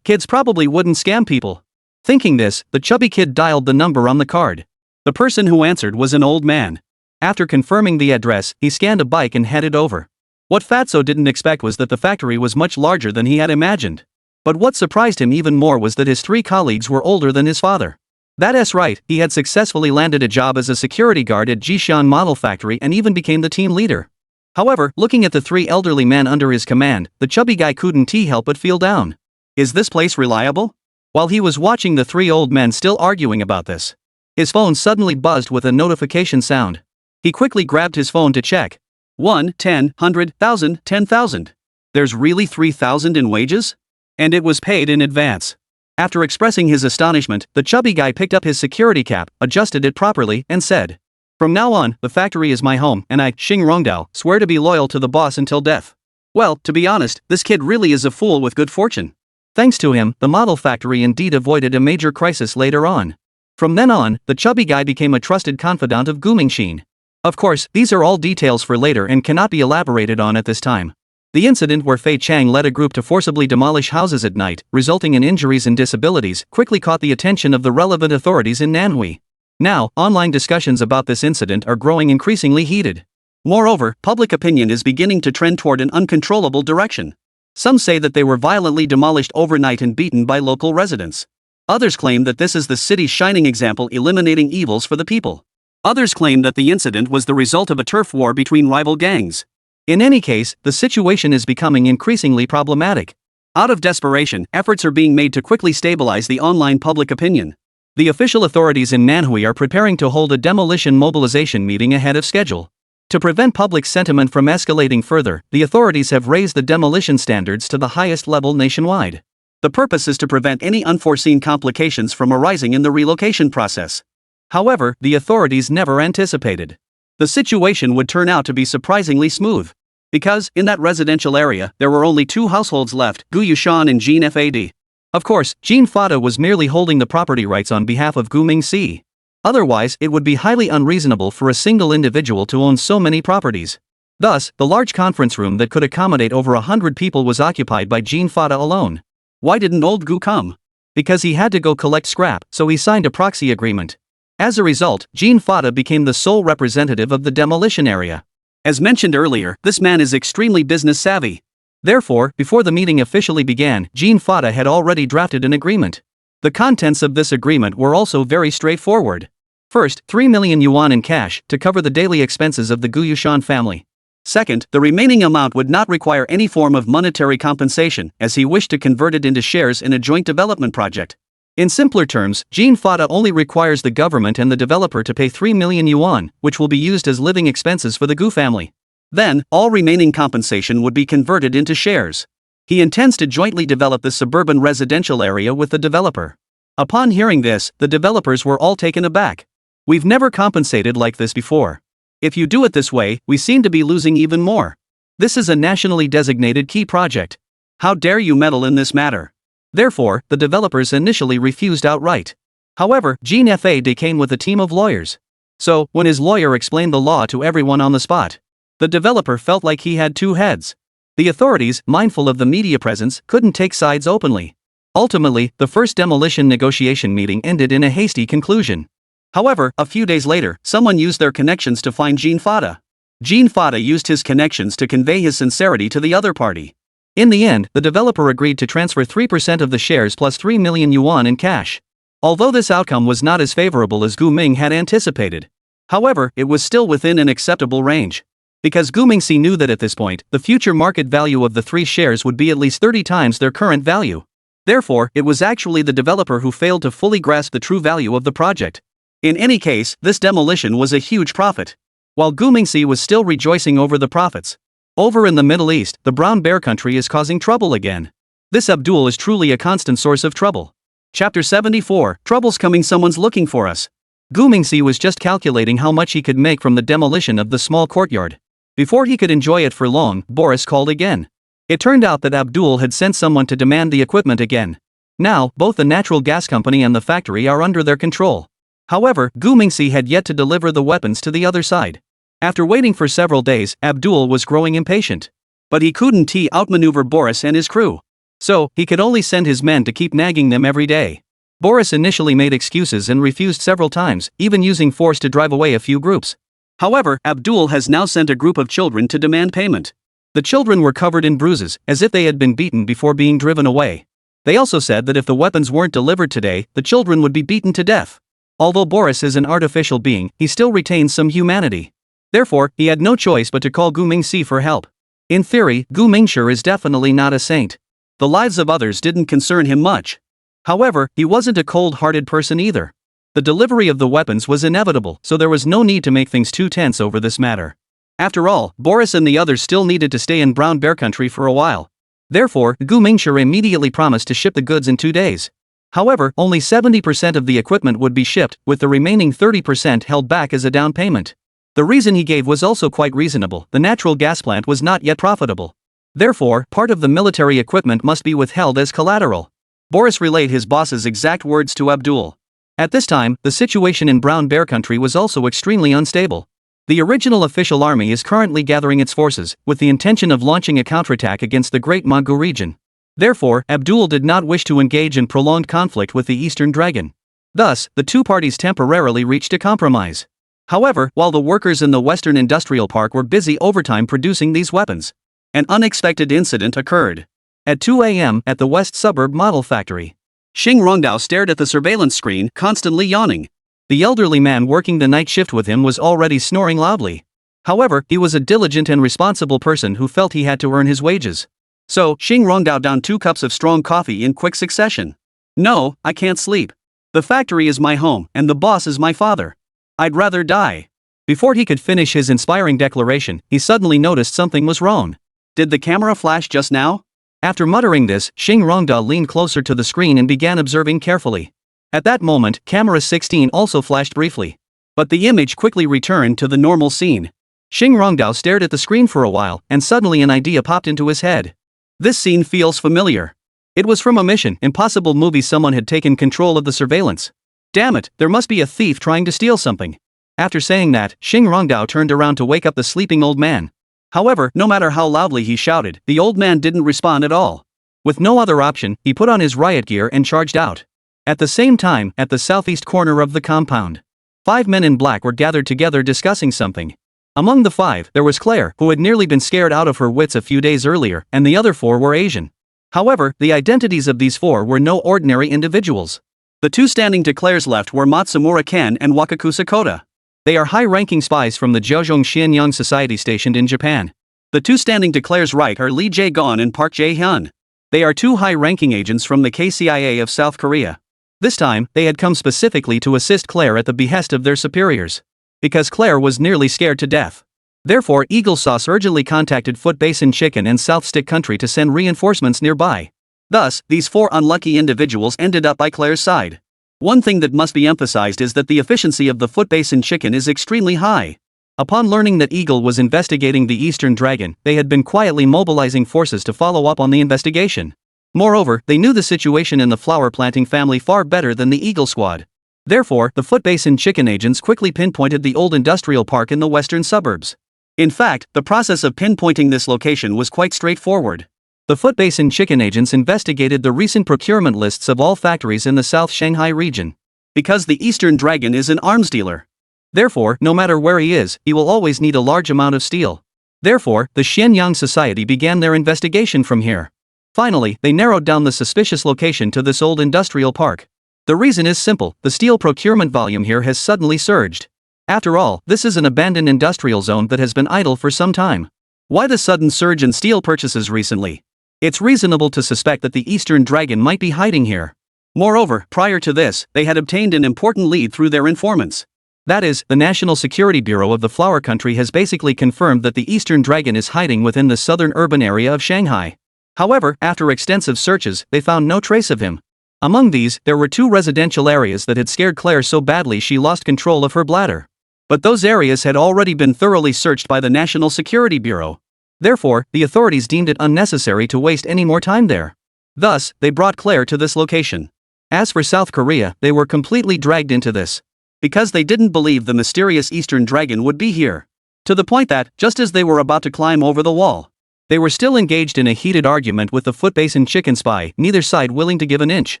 Kids probably wouldn't scam people. Thinking this, the chubby kid dialed the number on the card. The person who answered was an old man. After confirming the address, he scanned a bike and headed over. What Fatso didn't expect was that the factory was much larger than he had imagined. But what surprised him even more was that his 3 colleagues were older than his father. That's right, he had successfully landed a job as a security guard at Jixian Model Factory and even became the team leader. However, looking at the 3 elderly men under his command, the chubby guy couldn't help but feel down. Is this place reliable? While he was watching the 3 old men still arguing about this, his phone suddenly buzzed with a notification sound. He quickly grabbed his phone to check. 1, 10, 100, 1,000, 10,000. There's really 3,000 in wages? And it was paid in advance. After expressing his astonishment, the chubby guy picked up his security cap, adjusted it properly, and said, From now on, the factory is my home, and I, Xing Rongdao, swear to be loyal to the boss until death. Well, to be honest, this kid really is a fool with good fortune. Thanks to him, the model factory indeed avoided a major crisis later on. From then on, the chubby guy became a trusted confidant of Gu Mingxin. Of course, these are all details for later and cannot be elaborated on at this time. The incident where Fei Chang led a group to forcibly demolish houses at night, resulting in injuries and disabilities, quickly caught the attention of the relevant authorities in Nanhui. Now, online discussions about this incident are growing increasingly heated. Moreover, public opinion is beginning to trend toward an uncontrollable direction. Some say that they were violently demolished overnight and beaten by local residents. Others claim that this is the city's shining example eliminating evils for the people. Others claim that the incident was the result of a turf war between rival gangs. In any case, the situation is becoming increasingly problematic. Out of desperation, efforts are being made to quickly stabilize the online public opinion. The official authorities in Nanhui are preparing to hold a demolition mobilization meeting ahead of schedule. To prevent public sentiment from escalating further, the authorities have raised the demolition standards to the highest level nationwide. The purpose is to prevent any unforeseen complications from arising in the relocation process. However, the authorities never anticipated the situation would turn out to be surprisingly smooth. Because, in that residential area, there were only two households left, Gu Yushan and Jean Fad. Of course, Jean Fada was merely holding the property rights on behalf of Gu Mingxi. Otherwise, it would be highly unreasonable for a single individual to own so many properties. Thus, the large conference room that could accommodate over 100 people was occupied by Jean Fada alone. Why didn't old Gu come? Because he had to go collect scrap, so he signed a proxy agreement. As a result, Jean Fada became the sole representative of the demolition area. As mentioned earlier, this man is extremely business savvy. Therefore, before the meeting officially began, Jean Fada had already drafted an agreement. The contents of this agreement were also very straightforward. First, 3 million yuan in cash to cover the daily expenses of the Gu Yushan family. Second, the remaining amount would not require any form of monetary compensation, as he wished to convert it into shares in a joint development project. In simpler terms, Jean Fada only requires the government and the developer to pay 3 million yuan, which will be used as living expenses for the Gu family. Then, all remaining compensation would be converted into shares. He intends to jointly develop the suburban residential area with the developer. Upon hearing this, the developers were all taken aback. We've never compensated like this before. If you do it this way, we seem to be losing even more. This is a nationally designated key project. How dare you meddle in this matter? Therefore, the developers initially refused outright. However, Jean Fad came with a team of lawyers. So, when his lawyer explained the law to everyone on the spot, the developer felt like he had two heads. The authorities, mindful of the media presence, couldn't take sides openly. Ultimately, the first demolition negotiation meeting ended in a hasty conclusion. However, a few days later, someone used their connections to find Jean Fada. Jean Fada used his connections to convey his sincerity to the other party. In the end, the developer agreed to transfer 3% of the shares plus 3 million yuan in cash. Although this outcome was not as favorable as Gu Ming had anticipated. However, it was still within an acceptable range. Because Gu Mingxi knew that at this point, the future market value of the three shares would be at least 30 times their current value. Therefore, it was actually the developer who failed to fully grasp the true value of the project. In any case, this demolition was a huge profit. While Gu Mingxi was still rejoicing over the profits. Over in the Middle East, the Brown Bear country is causing trouble again. This Abdul is truly a constant source of trouble. Chapter 74, Trouble's coming, someone's looking for us. Gu Mingxi was just calculating how much he could make from the demolition of the small courtyard. Before he could enjoy it for long, Boris called again. It turned out that Abdul had sent someone to demand the equipment again. Now, both the natural gas company and the factory are under their control. However, Gu Mingxi had yet to deliver the weapons to the other side. After waiting for several days, Abdul was growing impatient. But he couldn't outmaneuver Boris and his crew. So, he could only send his men to keep nagging them every day. Boris initially made excuses and refused several times, even using force to drive away a few groups. However, Abdul has now sent a group of children to demand payment. The children were covered in bruises, as if they had been beaten before being driven away. They also said that if the weapons weren't delivered today, the children would be beaten to death. Although Boris is an artificial being, he still retains some humanity. Therefore, he had no choice but to call Gu Mingxi for help. In theory, Gu Mingxi is definitely not a saint. The lives of others didn't concern him much. However, he wasn't a cold-hearted person either. The delivery of the weapons was inevitable, so there was no need to make things too tense over this matter. After all, Boris and the others still needed to stay in Brown Bear country for a while. Therefore, Gu Mingxi immediately promised to ship the goods in 2 days. However, only 70% of the equipment would be shipped, with the remaining 30% held back as a down payment. The reason he gave was also quite reasonable: the natural gas plant was not yet profitable. Therefore, part of the military equipment must be withheld as collateral. Boris relayed his boss's exact words to Abdul. At this time, the situation in Brown Bear Country was also extremely unstable. The original official army is currently gathering its forces, with the intention of launching a counterattack against the Great Manga region. Therefore, Abdul did not wish to engage in prolonged conflict with the Eastern Dragon. Thus, the two parties temporarily reached a compromise. However, while the workers in the Western Industrial Park were busy overtime producing these weapons, an unexpected incident occurred. At 2 a.m. at the West Suburb Model Factory, Xing Rongdao stared at the surveillance screen, constantly yawning. The elderly man working the night shift with him was already snoring loudly. However, he was a diligent and responsible person who felt he had to earn his wages. So, Xing Rongdao downed 2 cups of strong coffee in quick succession. "No, I can't sleep. The factory is my home, and the boss is my father. I'd rather die." Before he could finish his inspiring declaration, he suddenly noticed something was wrong. Did the camera flash just now? After muttering this, Xing Rongda leaned closer to the screen and began observing carefully. At that moment, camera 16 also flashed briefly. But the image quickly returned to the normal scene. Xing Rongdao stared at the screen for a while, and suddenly an idea popped into his head. This scene feels familiar. It was from a Mission Impossible movie. Someone had taken control of the surveillance. Damn it, there must be a thief trying to steal something. After saying that, Xing Rongdao turned around to wake up the sleeping old man. However, no matter how loudly he shouted, the old man didn't respond at all. With no other option, he put on his riot gear and charged out. At the same time, at the southeast corner of the compound, 5 men in black were gathered together discussing something. Among the 5, there was Claire, who had nearly been scared out of her wits a few days earlier, and the other 4 were Asian. However, the identities of these 4 were no ordinary individuals. The 2 standing to Claire's left were Matsumura Ken and Wakaku Sakota. They are high-ranking spies from the Jiuzhong Xianyang Society stationed in Japan. The 2 standing to Claire's right are Lee Jae-gon and Park Jae-hyun. They are 2 high-ranking agents from the KCIA of South Korea. This time, they had come specifically to assist Claire at the behest of their superiors. Because Claire was nearly scared to death. Therefore, Eagle Sauce urgently contacted Foot Basin Chicken and South Stick Country to send reinforcements nearby. Thus, these 4 unlucky individuals ended up by Claire's side. One thing that must be emphasized is that the efficiency of the Foot Basin Chicken is extremely high. Upon learning that Eagle was investigating the Eastern Dragon, they had been quietly mobilizing forces to follow up on the investigation. Moreover, they knew the situation in the flower planting family far better than the Eagle Squad. Therefore, the Foot Basin Chicken agents quickly pinpointed the old industrial park in the western suburbs. In fact, the process of pinpointing this location was quite straightforward. The Foot Basin Chicken agents investigated the recent procurement lists of all factories in the South Shanghai region. Because the Eastern Dragon is an arms dealer. Therefore, no matter where he is, he will always need a large amount of steel. Therefore, the Xianyang Society began their investigation from here. Finally, they narrowed down the suspicious location to this old industrial park. The reason is simple: the steel procurement volume here has suddenly surged. After all, this is an abandoned industrial zone that has been idle for some time. Why the sudden surge in steel purchases recently? It's reasonable to suspect that the Eastern Dragon might be hiding here. Moreover, prior to this, they had obtained an important lead through their informants. That is, the National Security Bureau of the Flower Country has basically confirmed that the Eastern Dragon is hiding within the southern urban area of Shanghai. However, after extensive searches, they found no trace of him. Among these, there were 2 residential areas that had scared Claire so badly she lost control of her bladder. But those areas had already been thoroughly searched by the National Security Bureau. Therefore, the authorities deemed it unnecessary to waste any more time there. Thus, they brought Claire to this location. As for South Korea, they were completely dragged into this. Because they didn't believe the mysterious Eastern Dragon would be here. To the point that, just as they were about to climb over the wall, they were still engaged in a heated argument with the Foot Basin Chicken spy, neither side willing to give an inch.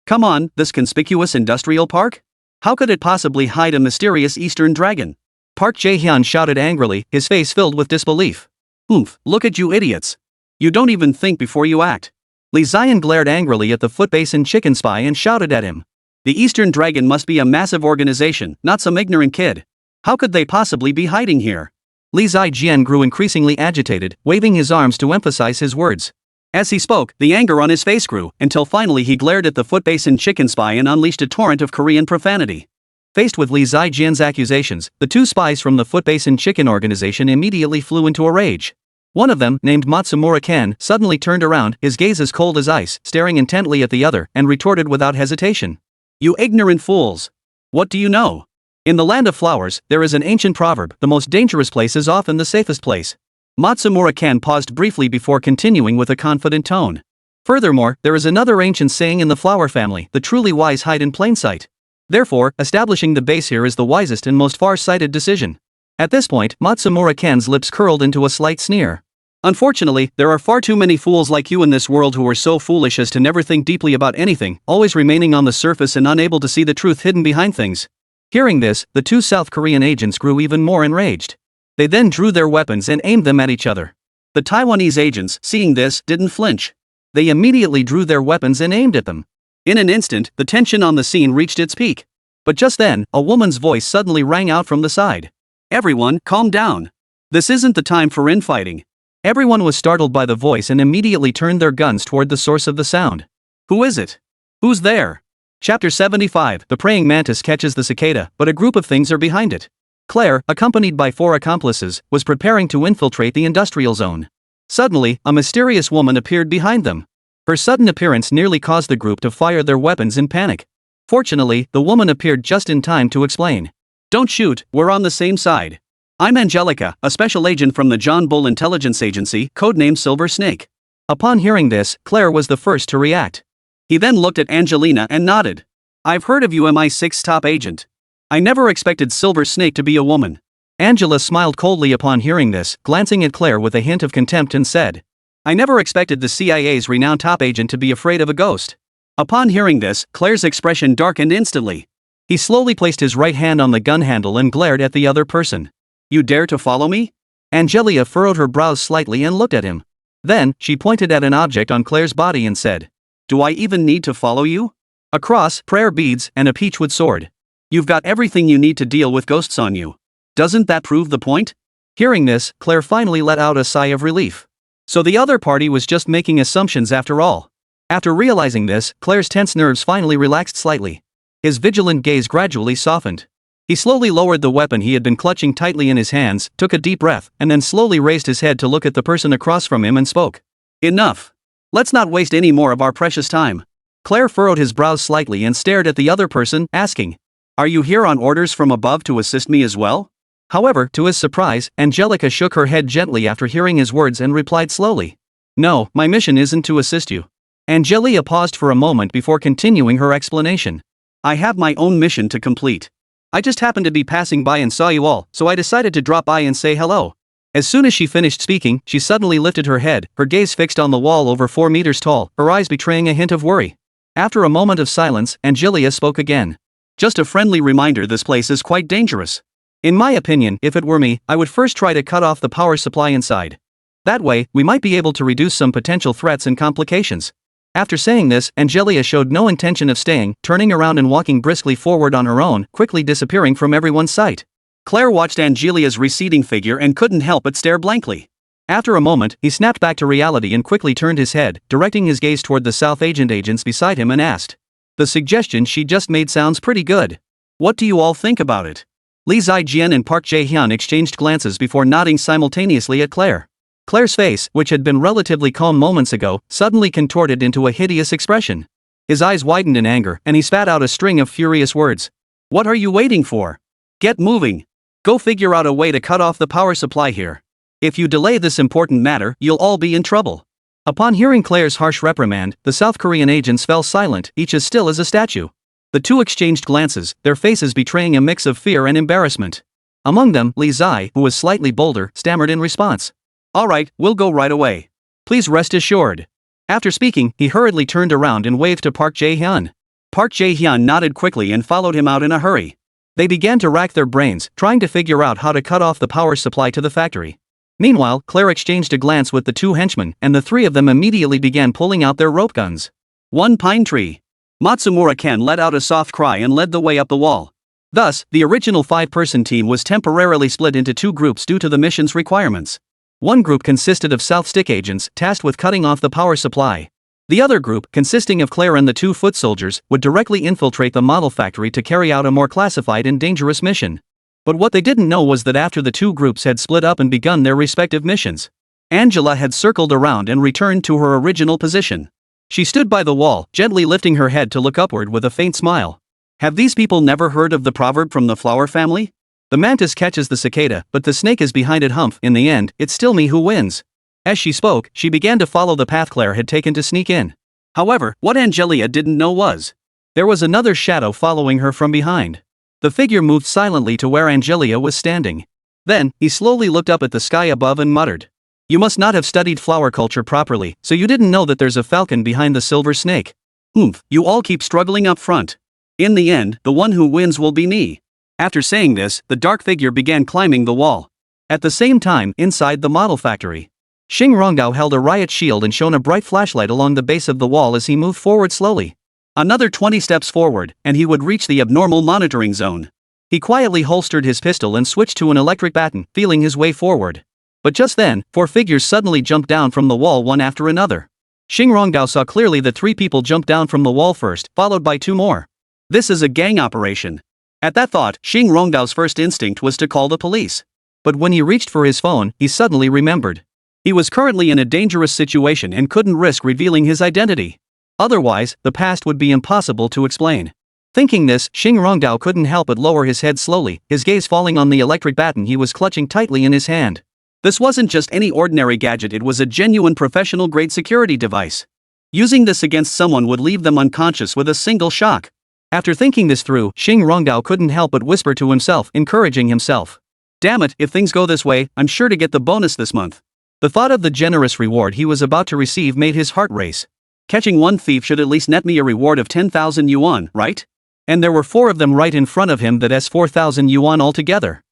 Come on, this conspicuous industrial park? How could it possibly hide a mysterious Eastern Dragon? Park Jae-hyun shouted angrily, his face filled with disbelief. Oomph, look at you idiots. You don't even think before you act. Lee Zion glared angrily at the Foot Basin Chicken spy and shouted at him. The Eastern Dragon must be a massive organization, not some ignorant kid. How could they possibly be hiding here? Lee Zijian grew increasingly agitated, waving his arms to emphasize his words. As he spoke, the anger on his face grew, until finally he glared at the Foot Basin Chicken spy and unleashed a torrent of Korean profanity. Faced with Lee Zijian's accusations, the 2 spies from the Foot Basin Chicken organization immediately flew into a rage. One of them, named Matsumura Ken, suddenly turned around, his gaze as cold as ice, staring intently at the other, and retorted without hesitation. "You ignorant fools! What do you know? In the land of flowers, there is an ancient proverb, the most dangerous place is often the safest place." Matsumura Ken paused briefly before continuing with a confident tone. "Furthermore, there is another ancient saying in the flower family, the truly wise hide in plain sight. Therefore, establishing the base here is the wisest and most far-sighted decision." At this point, Matsumura Ken's lips curled into a slight sneer. "Unfortunately, there are far too many fools like you in this world who are so foolish as to never think deeply about anything, always remaining on the surface and unable to see the truth hidden behind things." Hearing this, the two South Korean agents grew even more enraged. They then drew their weapons and aimed them at each other. The Taiwanese agents, seeing this, didn't flinch. They immediately drew their weapons and aimed at them. In an instant, the tension on the scene reached its peak. But just then, a woman's voice suddenly rang out from the side. "Everyone, calm down. This isn't the time for infighting." Everyone was startled by the voice and immediately turned their guns toward the source of the sound. "Who is it? Who's there?" Chapter 75. The praying mantis catches the cicada, but a group of things are behind it. Claire, accompanied by 4 accomplices, was preparing to infiltrate the industrial zone. Suddenly, a mysterious woman appeared behind them. Her sudden appearance nearly caused the group to fire their weapons in panic. Fortunately, the woman appeared just in time to explain. "Don't shoot, we're on the same side. I'm Angelica, a special agent from the John Bull Intelligence Agency, codenamed Silver Snake." Upon hearing this, Claire was the first to react. He then looked at Angelina and nodded. "I've heard of you, MI6 top agent. I never expected Silver Snake to be a woman." Angela smiled coldly upon hearing this, glancing at Claire with a hint of contempt and said, "I never expected the CIA's renowned top agent to be afraid of a ghost." Upon hearing this, Claire's expression darkened instantly. He slowly placed his right hand on the gun handle and glared at the other person. "You dare to follow me?" Angelia furrowed her brows slightly and looked at him. Then, she pointed at an object on Claire's body and said, "Do I even need to follow you? A cross, prayer beads, and a peachwood sword. You've got everything you need to deal with ghosts on you. Doesn't that prove the point?" Hearing this, Claire finally let out a sigh of relief. So the other party was just making assumptions after all. After realizing this, Claire's tense nerves finally relaxed slightly. His vigilant gaze gradually softened. He slowly lowered the weapon he had been clutching tightly in his hands, took a deep breath, and then slowly raised his head to look at the person across from him and spoke. "Enough. Let's not waste any more of our precious time." Claire furrowed his brows slightly and stared at the other person, asking, "Are you here on orders from above to assist me as well?" However, to his surprise, Angelica shook her head gently after hearing his words and replied slowly, "No, my mission isn't to assist you." Angelia paused for a moment before continuing her explanation. "I have my own mission to complete. I just happened to be passing by and saw you all, so I decided to drop by and say hello." As soon as she finished speaking, she suddenly lifted her head, her gaze fixed on the wall over 4 meters tall, her eyes betraying a hint of worry. After a moment of silence, Angelia spoke again. "Just a friendly reminder, this place is quite dangerous. In my opinion, if it were me, I would first try to cut off the power supply inside. That way, we might be able to reduce some potential threats and complications." After saying this, Angelia showed no intention of staying, turning around and walking briskly forward on her own, quickly disappearing from everyone's sight. Claire watched Angelia's receding figure and couldn't help but stare blankly. After a moment, he snapped back to reality and quickly turned his head, directing his gaze toward the South agents beside him and asked, "The suggestion she just made sounds pretty good. What do you all think about it?" Lee Zai-jian and Park Jae-hyun exchanged glances before nodding simultaneously at Claire. Claire's face, which had been relatively calm moments ago, suddenly contorted into a hideous expression. His eyes widened in anger, and he spat out a string of furious words. "What are you waiting for? Get moving! Go figure out a way to cut off the power supply here. If you delay this important matter, you'll all be in trouble." Upon hearing Claire's harsh reprimand, the South Korean agents fell silent, each as still as a statue. The two exchanged glances, their faces betraying a mix of fear and embarrassment. Among them, Lee Zai, who was slightly bolder, stammered in response. "All right, we'll go right away. Please rest assured." After speaking, he hurriedly turned around and waved to Park Jae-hyun. Park Jae-hyun nodded quickly and followed him out in a hurry. They began to rack their brains, trying to figure out how to cut off the power supply to the factory. Meanwhile, Claire exchanged a glance with the two henchmen, and the three of them immediately began pulling out their rope guns. One pine tree. Matsumura Ken let out a soft cry and led the way up the wall. Thus, the original 5-person team was temporarily split into 2 groups due to the mission's requirements. One group consisted of South Stick agents tasked with cutting off the power supply. The other group, consisting of Claire and the 2 foot soldiers, would directly infiltrate the model factory to carry out a more classified and dangerous mission. But what they didn't know was that after the 2 groups had split up and begun their respective missions, Angela had circled around and returned to her original position. She stood by the wall, gently lifting her head to look upward with a faint smile. Have these people never heard of the proverb from the flower family? The mantis catches the cicada, but the snake is behind it. Humph, in the end, it's still me who wins. As she spoke, she began to follow the path Claire had taken to sneak in. However, what Angelia didn't know was, there was another shadow following her from behind. The figure moved silently to where Angelia was standing. Then, he slowly looked up at the sky above and muttered, "You must not have studied flower culture properly, so you didn't know that there's a falcon behind the silver snake. You all keep struggling up front. In the end, the one who wins will be me." After saying this, the dark figure began climbing the wall. At the same time, inside the model factory, Xing Rongdao held a riot shield and shone a bright flashlight along the base of the wall as he moved forward slowly. Another 20 steps forward, and he would reach the abnormal monitoring zone. He quietly holstered his pistol and switched to an electric baton, feeling his way forward. But just then, 4 figures suddenly jumped down from the wall one after another. Xing Rongdao saw clearly that 3 people jumped down from the wall first, followed by 2 more. This is a gang operation. At that thought, Xing Rongdao's first instinct was to call the police. But when he reached for his phone, he suddenly remembered. He was currently in a dangerous situation and couldn't risk revealing his identity. Otherwise, the past would be impossible to explain. Thinking this, Xing Rongdao couldn't help but lower his head slowly, his gaze falling on the electric baton he was clutching tightly in his hand. This wasn't just any ordinary gadget, it was a genuine professional-grade security device. Using this against someone would leave them unconscious with a single shock. After thinking this through, Xing Rongdao couldn't help but whisper to himself, encouraging himself. Damn it, if things go this way, I'm sure to get the bonus this month. The thought of the generous reward he was about to receive made his heart race. Catching one thief should at least net me a reward of 10,000 yuan, right? And there were 4 of them right in front of him, that's 4,000 yuan altogether.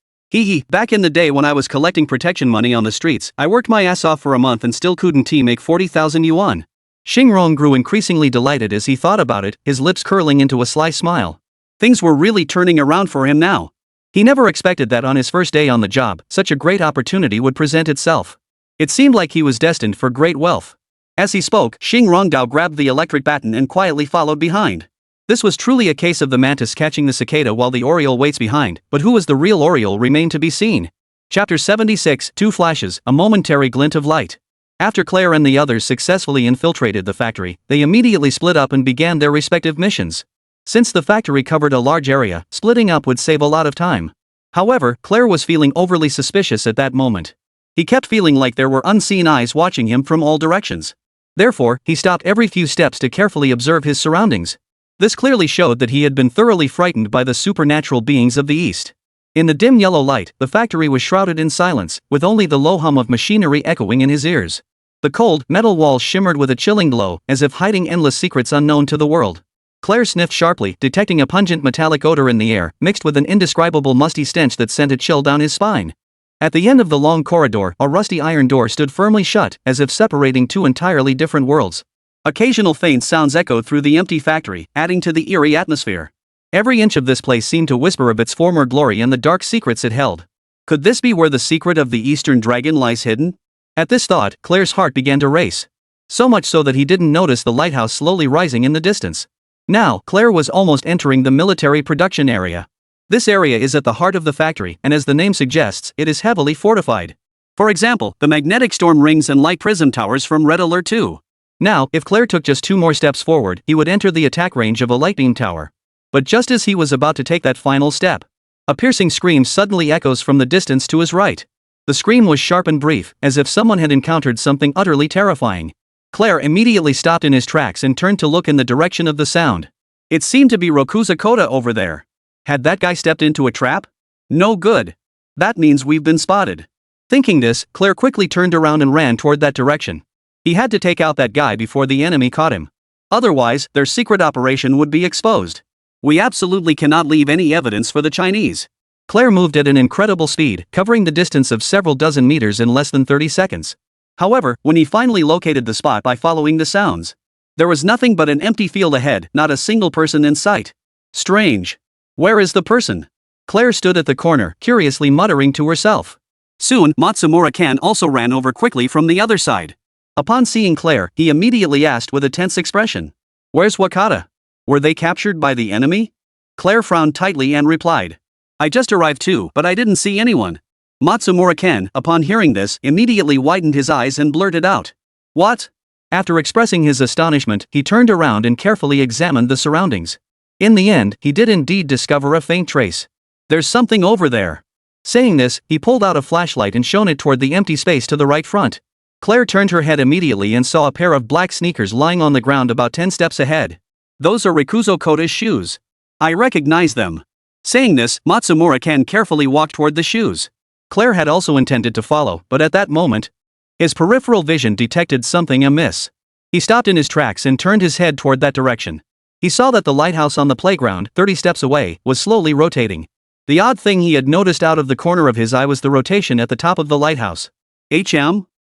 Back in the day when I was collecting protection money on the streets, I worked my ass off for a month and still couldn't make 40,000 yuan. Xing Rong grew increasingly delighted as he thought about it, his lips curling into a sly smile. Things were really turning around for him now. He never expected that on his first day on the job, such a great opportunity would present itself. It seemed like he was destined for great wealth. As he spoke, Xing Rongdao grabbed the electric baton and quietly followed behind. This was truly a case of the mantis catching the cicada while the oriole waits behind, but who was the real oriole remained to be seen. Chapter 76, 2 flashes, a momentary glint of light. After Claire and the others successfully infiltrated the factory, they immediately split up and began their respective missions. Since the factory covered a large area, splitting up would save a lot of time. However, Claire was feeling overly suspicious at that moment. He kept feeling like there were unseen eyes watching him from all directions. Therefore, he stopped every few steps to carefully observe his surroundings. This clearly showed that he had been thoroughly frightened by the supernatural beings of the East. In the dim yellow light, the factory was shrouded in silence, with only the low hum of machinery echoing in his ears. The cold, metal walls shimmered with a chilling glow, as if hiding endless secrets unknown to the world. Claire sniffed sharply, detecting a pungent metallic odor in the air, mixed with an indescribable musty stench that sent a chill down his spine. At the end of the long corridor, a rusty iron door stood firmly shut, as if separating 2 entirely different worlds. Occasional faint sounds echoed through the empty factory, adding to the eerie atmosphere. Every inch of this place seemed to whisper of its former glory and the dark secrets it held. Could this be where the secret of the Eastern Dragon lies hidden? At this thought, Claire's heart began to race. So much so that he didn't notice the lighthouse slowly rising in the distance. Now, Claire was almost entering the military production area. This area is at the heart of the factory, and as the name suggests, it is heavily fortified. For example, the magnetic storm rings and light prism towers from Red Alert 2. Now, if Claire took just 2 more steps forward, he would enter the attack range of a light beam tower. But just as he was about to take that final step, a piercing scream suddenly echoes from the distance to his right. The scream was sharp and brief, as if someone had encountered something utterly terrifying. Claire immediately stopped in his tracks and turned to look in the direction of the sound. It seemed to be Rokuza Koda over there. Had that guy stepped into a trap? No good. That means we've been spotted. Thinking this, Claire quickly turned around and ran toward that direction. He had to take out that guy before the enemy caught him. Otherwise, their secret operation would be exposed. We absolutely cannot leave any evidence for the Chinese. Claire moved at an incredible speed, covering the distance of several dozen meters in less than 30 seconds. However, when he finally located the spot by following the sounds, there was nothing but an empty field ahead, not a single person in sight. Strange. Where is the person? Claire stood at the corner, curiously muttering to herself. Soon, Matsumura-kan also ran over quickly from the other side. Upon seeing Claire, he immediately asked with a tense expression, "Where's Wakata? Were they captured by the enemy?" Claire frowned tightly and replied, "I just arrived too, but I didn't see anyone." Matsumura-ken, upon hearing this, immediately widened his eyes and blurted out, "What?" After expressing his astonishment, he turned around and carefully examined the surroundings. In the end, he did indeed discover a faint trace. "There's something over there." Saying this, he pulled out a flashlight and shone it toward the empty space to the right front. Claire turned her head immediately and saw a pair of black sneakers lying on the ground about 10 steps ahead. "Those are Rikuzo Koda's shoes. I recognize them." Saying this, Matsumura-ken carefully walked toward the shoes. Claire had also intended to follow, but at that moment, his peripheral vision detected something amiss. He stopped in his tracks and turned his head toward that direction. He saw that the lighthouse on the playground, 30 steps away, was slowly rotating. The odd thing he had noticed out of the corner of his eye was the rotation at the top of the lighthouse.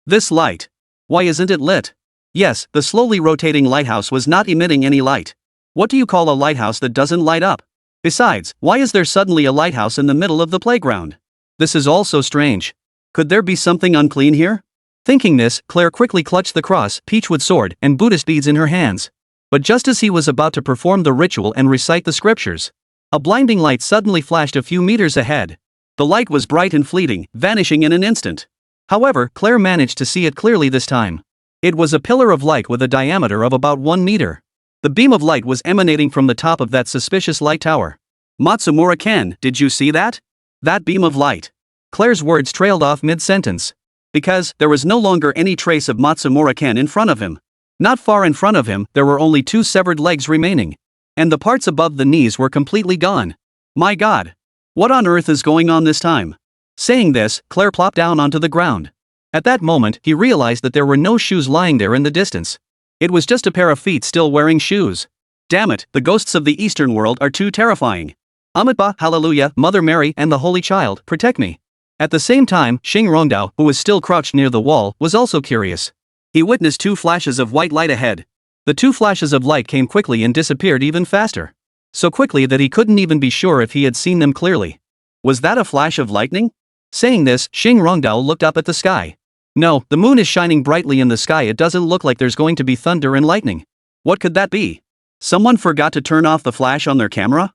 This light. Why isn't it lit? Yes, the slowly rotating lighthouse was not emitting any light. What do you call a lighthouse that doesn't light up? Besides, why is there suddenly a lighthouse in the middle of the playground? This is all so strange. Could there be something unclean here? Thinking this, Claire quickly clutched the cross, peachwood sword, and Buddhist beads in her hands. But just as he was about to perform the ritual and recite the scriptures, a blinding light suddenly flashed a few meters ahead. The light was bright and fleeting, vanishing in an instant. However, Claire managed to see it clearly this time. It was a pillar of light with a diameter of about 1 meter. The beam of light was emanating from the top of that suspicious light tower. "Matsumura-ken, did you see that? That beam of light." Claire's words trailed off mid-sentence. Because there was no longer any trace of Matsumura-ken in front of him. Not far in front of him, there were only 2 severed legs remaining. And the parts above the knees were completely gone. My God! What on earth is going on this time? Saying this, Claire plopped down onto the ground. At that moment, he realized that there were no shoes lying there in the distance. It was just a pair of feet still wearing shoes. Damn it, the ghosts of the Eastern world are too terrifying. Amitabha, Hallelujah, Mother Mary and the Holy Child, protect me. At the same time, Xing Rongdao, who was still crouched near the wall, was also curious. He witnessed 2 flashes of white light ahead. The 2 flashes of light came quickly and disappeared even faster. So quickly that he couldn't even be sure if he had seen them clearly. Was that a flash of lightning? Saying this, Xing Rongdao looked up at the sky. No, the moon is shining brightly in the sky. It doesn't look like there's going to be thunder and lightning. What could that be? Someone forgot to turn off the flash on their camera?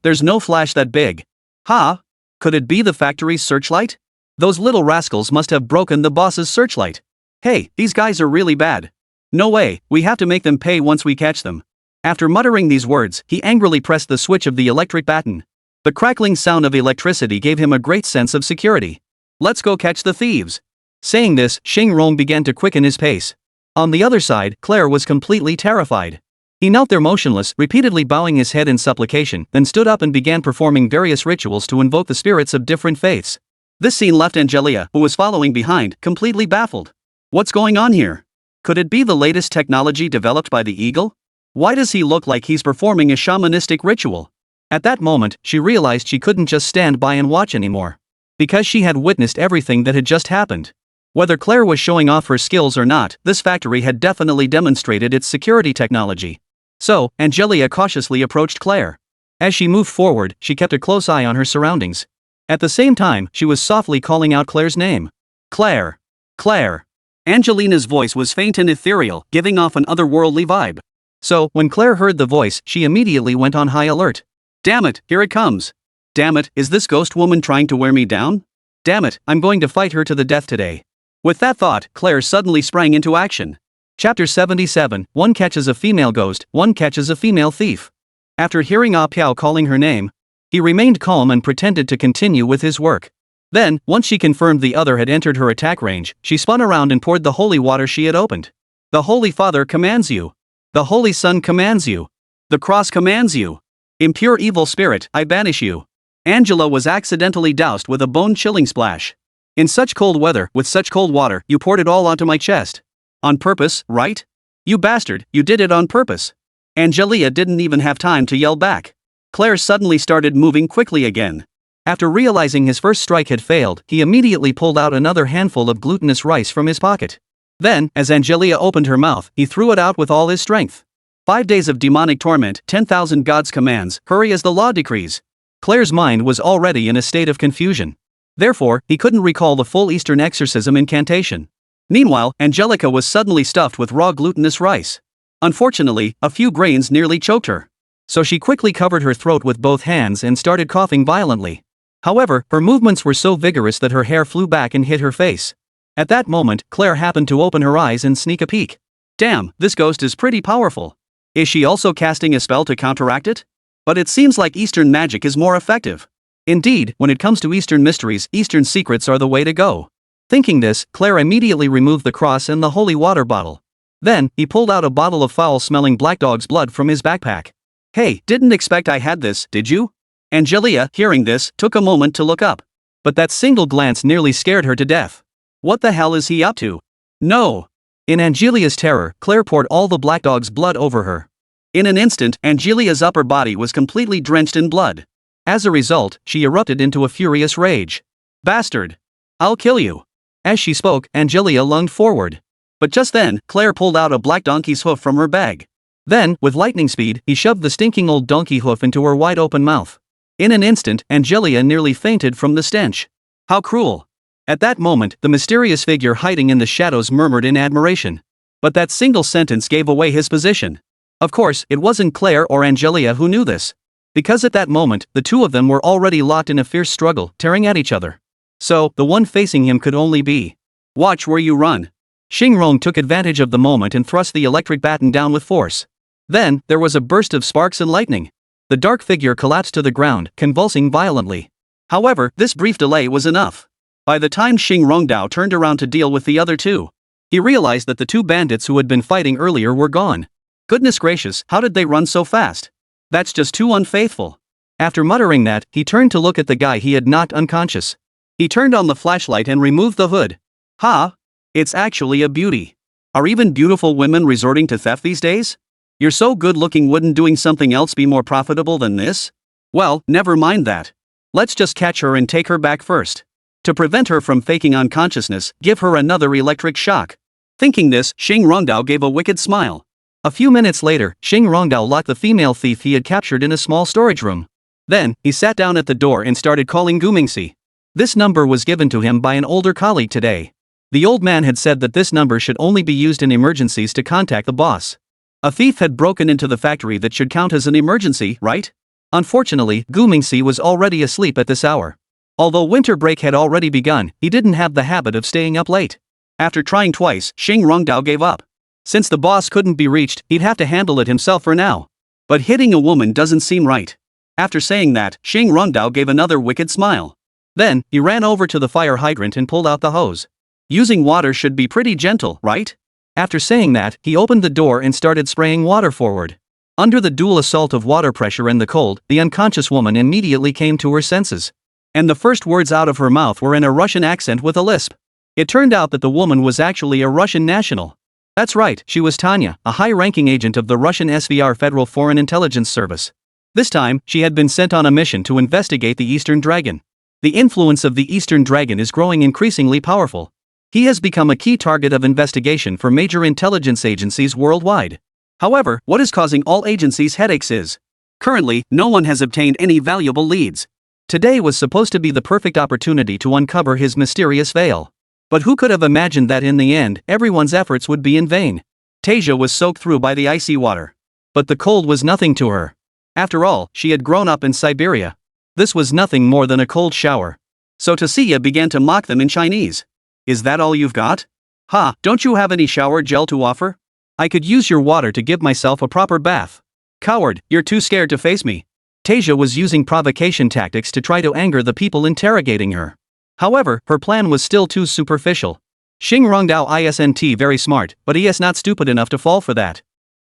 There's no flash that big. Huh? Could it be the factory's searchlight? Those little rascals must have broken the boss's searchlight. Hey, these guys are really bad. No way, we have to make them pay once we catch them. After muttering these words, he angrily pressed the switch of the electric baton. The crackling sound of electricity gave him a great sense of security. Let's go catch the thieves. Saying this, Xing Rong began to quicken his pace. On the other side, Claire was completely terrified. He knelt there motionless, repeatedly bowing his head in supplication, then stood up and began performing various rituals to invoke the spirits of different faiths. This scene left Angelia, who was following behind, completely baffled. What's going on here? Could it be the latest technology developed by the eagle? Why does he look like he's performing a shamanistic ritual? At that moment, she realized she couldn't just stand by and watch anymore. Because she had witnessed everything that had just happened. Whether Claire was showing off her skills or not, this factory had definitely demonstrated its security technology. So, Angelia cautiously approached Claire. As she moved forward, she kept a close eye on her surroundings. At the same time, she was softly calling out Claire's name. Claire. Claire. Angelina's voice was faint and ethereal, giving off an otherworldly vibe. So, when Claire heard the voice, she immediately went on high alert. Damn it, here it comes. Damn it, is this ghost woman trying to wear me down? Damn it, I'm going to fight her to the death today. With that thought, Claire suddenly sprang into action. Chapter 77, One catches a female ghost, one catches a female thief. After hearing Ah Piao calling her name, he remained calm and pretended to continue with his work. Then, once she confirmed the other had entered her attack range, she spun around and poured the holy water she had opened. The Holy Father commands you. The Holy Son commands you. The Cross commands you. Impure evil spirit, I banish you. Angela was accidentally doused with a bone-chilling splash. In such cold weather, with such cold water, you poured it all onto my chest. On purpose, right? You bastard, you did it on purpose. Angelia didn't even have time to yell back. Claire suddenly started moving quickly again. After realizing his first strike had failed, he immediately pulled out another handful of glutinous rice from his pocket. Then, as Angelia opened her mouth, he threw it out with all his strength. 5 days of demonic torment, 10,000 gods' commands, hurry as the law decrees. Claire's mind was already in a state of confusion. Therefore, he couldn't recall the full Eastern exorcism incantation. Meanwhile, Angelica was suddenly stuffed with raw glutinous rice. Unfortunately, a few grains nearly choked her. So she quickly covered her throat with both hands and started coughing violently. However, her movements were so vigorous that her hair flew back and hit her face. At that moment, Claire happened to open her eyes and sneak a peek. Damn, this ghost is pretty powerful. Is she also casting a spell to counteract it? But it seems like Eastern magic is more effective. Indeed, when it comes to Eastern mysteries, Eastern secrets are the way to go. Thinking this, Claire immediately removed the cross and the holy water bottle. Then, he pulled out a bottle of foul-smelling black dog's blood from his backpack. Hey, didn't expect I had this, did you? Angelia, hearing this, took a moment to look up. But that single glance nearly scared her to death. What the hell is he up to? No! In Angelia's terror, Claire poured all the black dog's blood over her. In an instant, Angelia's upper body was completely drenched in blood. As a result, she erupted into a furious rage. Bastard! I'll kill you! As she spoke, Angelia lunged forward. But just then, Claire pulled out a black donkey's hoof from her bag. Then, with lightning speed, he shoved the stinking old donkey hoof into her wide-open mouth. In an instant, Angelia nearly fainted from the stench. How cruel! At that moment, the mysterious figure hiding in the shadows murmured in admiration. But that single sentence gave away his position. Of course, it wasn't Claire or Angelia who knew this. Because at that moment, the two of them were already locked in a fierce struggle, tearing at each other. So, the one facing him could only be. Watch where you run. Xingrong took advantage of the moment and thrust the electric baton down with force. Then, there was a burst of sparks and lightning. The dark figure collapsed to the ground, convulsing violently. However, this brief delay was enough. By the time Xingrongdao turned around to deal with the other two, he realized that the two bandits who had been fighting earlier were gone. Goodness gracious, how did they run so fast? That's just too unfaithful. After muttering that, he turned to look at the guy he had knocked unconscious. He turned on the flashlight and removed the hood. Ha! It's actually a beauty. Are even beautiful women resorting to theft these days? You're so good-looking, wouldn't doing something else be more profitable than this? Well, never mind that. Let's just catch her and take her back first. To prevent her from faking unconsciousness, give her another electric shock. Thinking this, Xingrongdao gave a wicked smile. A few minutes later, Xingrongdao locked the female thief he had captured in a small storage room. Then, he sat down at the door and started calling Gumingxi. This number was given to him by an older colleague today. The old man had said that this number should only be used in emergencies to contact the boss. A thief had broken into the factory that should count as an emergency, right? Unfortunately, Gumingxi was already asleep at this hour. Although winter break had already begun, he didn't have the habit of staying up late. After trying twice, Xingrongdao gave up. Since the boss couldn't be reached, he'd have to handle it himself for now. But hitting a woman doesn't seem right. After saying that, Xingrongdao gave another wicked smile. Then, he ran over to the fire hydrant and pulled out the hose. Using water should be pretty gentle, right? After saying that, he opened the door and started spraying water forward. Under the dual assault of water pressure and the cold, the unconscious woman immediately came to her senses. And the first words out of her mouth were in a Russian accent with a lisp. It turned out that the woman was actually a Russian national. That's right, she was Tanya, a high-ranking agent of the Russian SVR Federal Foreign Intelligence Service. This time, she had been sent on a mission to investigate the Eastern Dragon. The influence of the Eastern Dragon is growing increasingly powerful. He has become a key target of investigation for major intelligence agencies worldwide. However, what is causing all agencies headaches is, currently, no one has obtained any valuable leads. Today was supposed to be the perfect opportunity to uncover his mysterious veil. But who could have imagined that in the end, everyone's efforts would be in vain? Tasia was soaked through by the icy water. But the cold was nothing to her. After all, she had grown up in Siberia. This was nothing more than a cold shower. So Tasia began to mock them in Chinese. Is that all you've got? Ha, don't you have any shower gel to offer? I could use your water to give myself a proper bath. Coward, you're too scared to face me. Tasia was using provocation tactics to try to anger the people interrogating her. However, her plan was still too superficial. Xingrongdao isn't very smart, but he is not stupid enough to fall for that.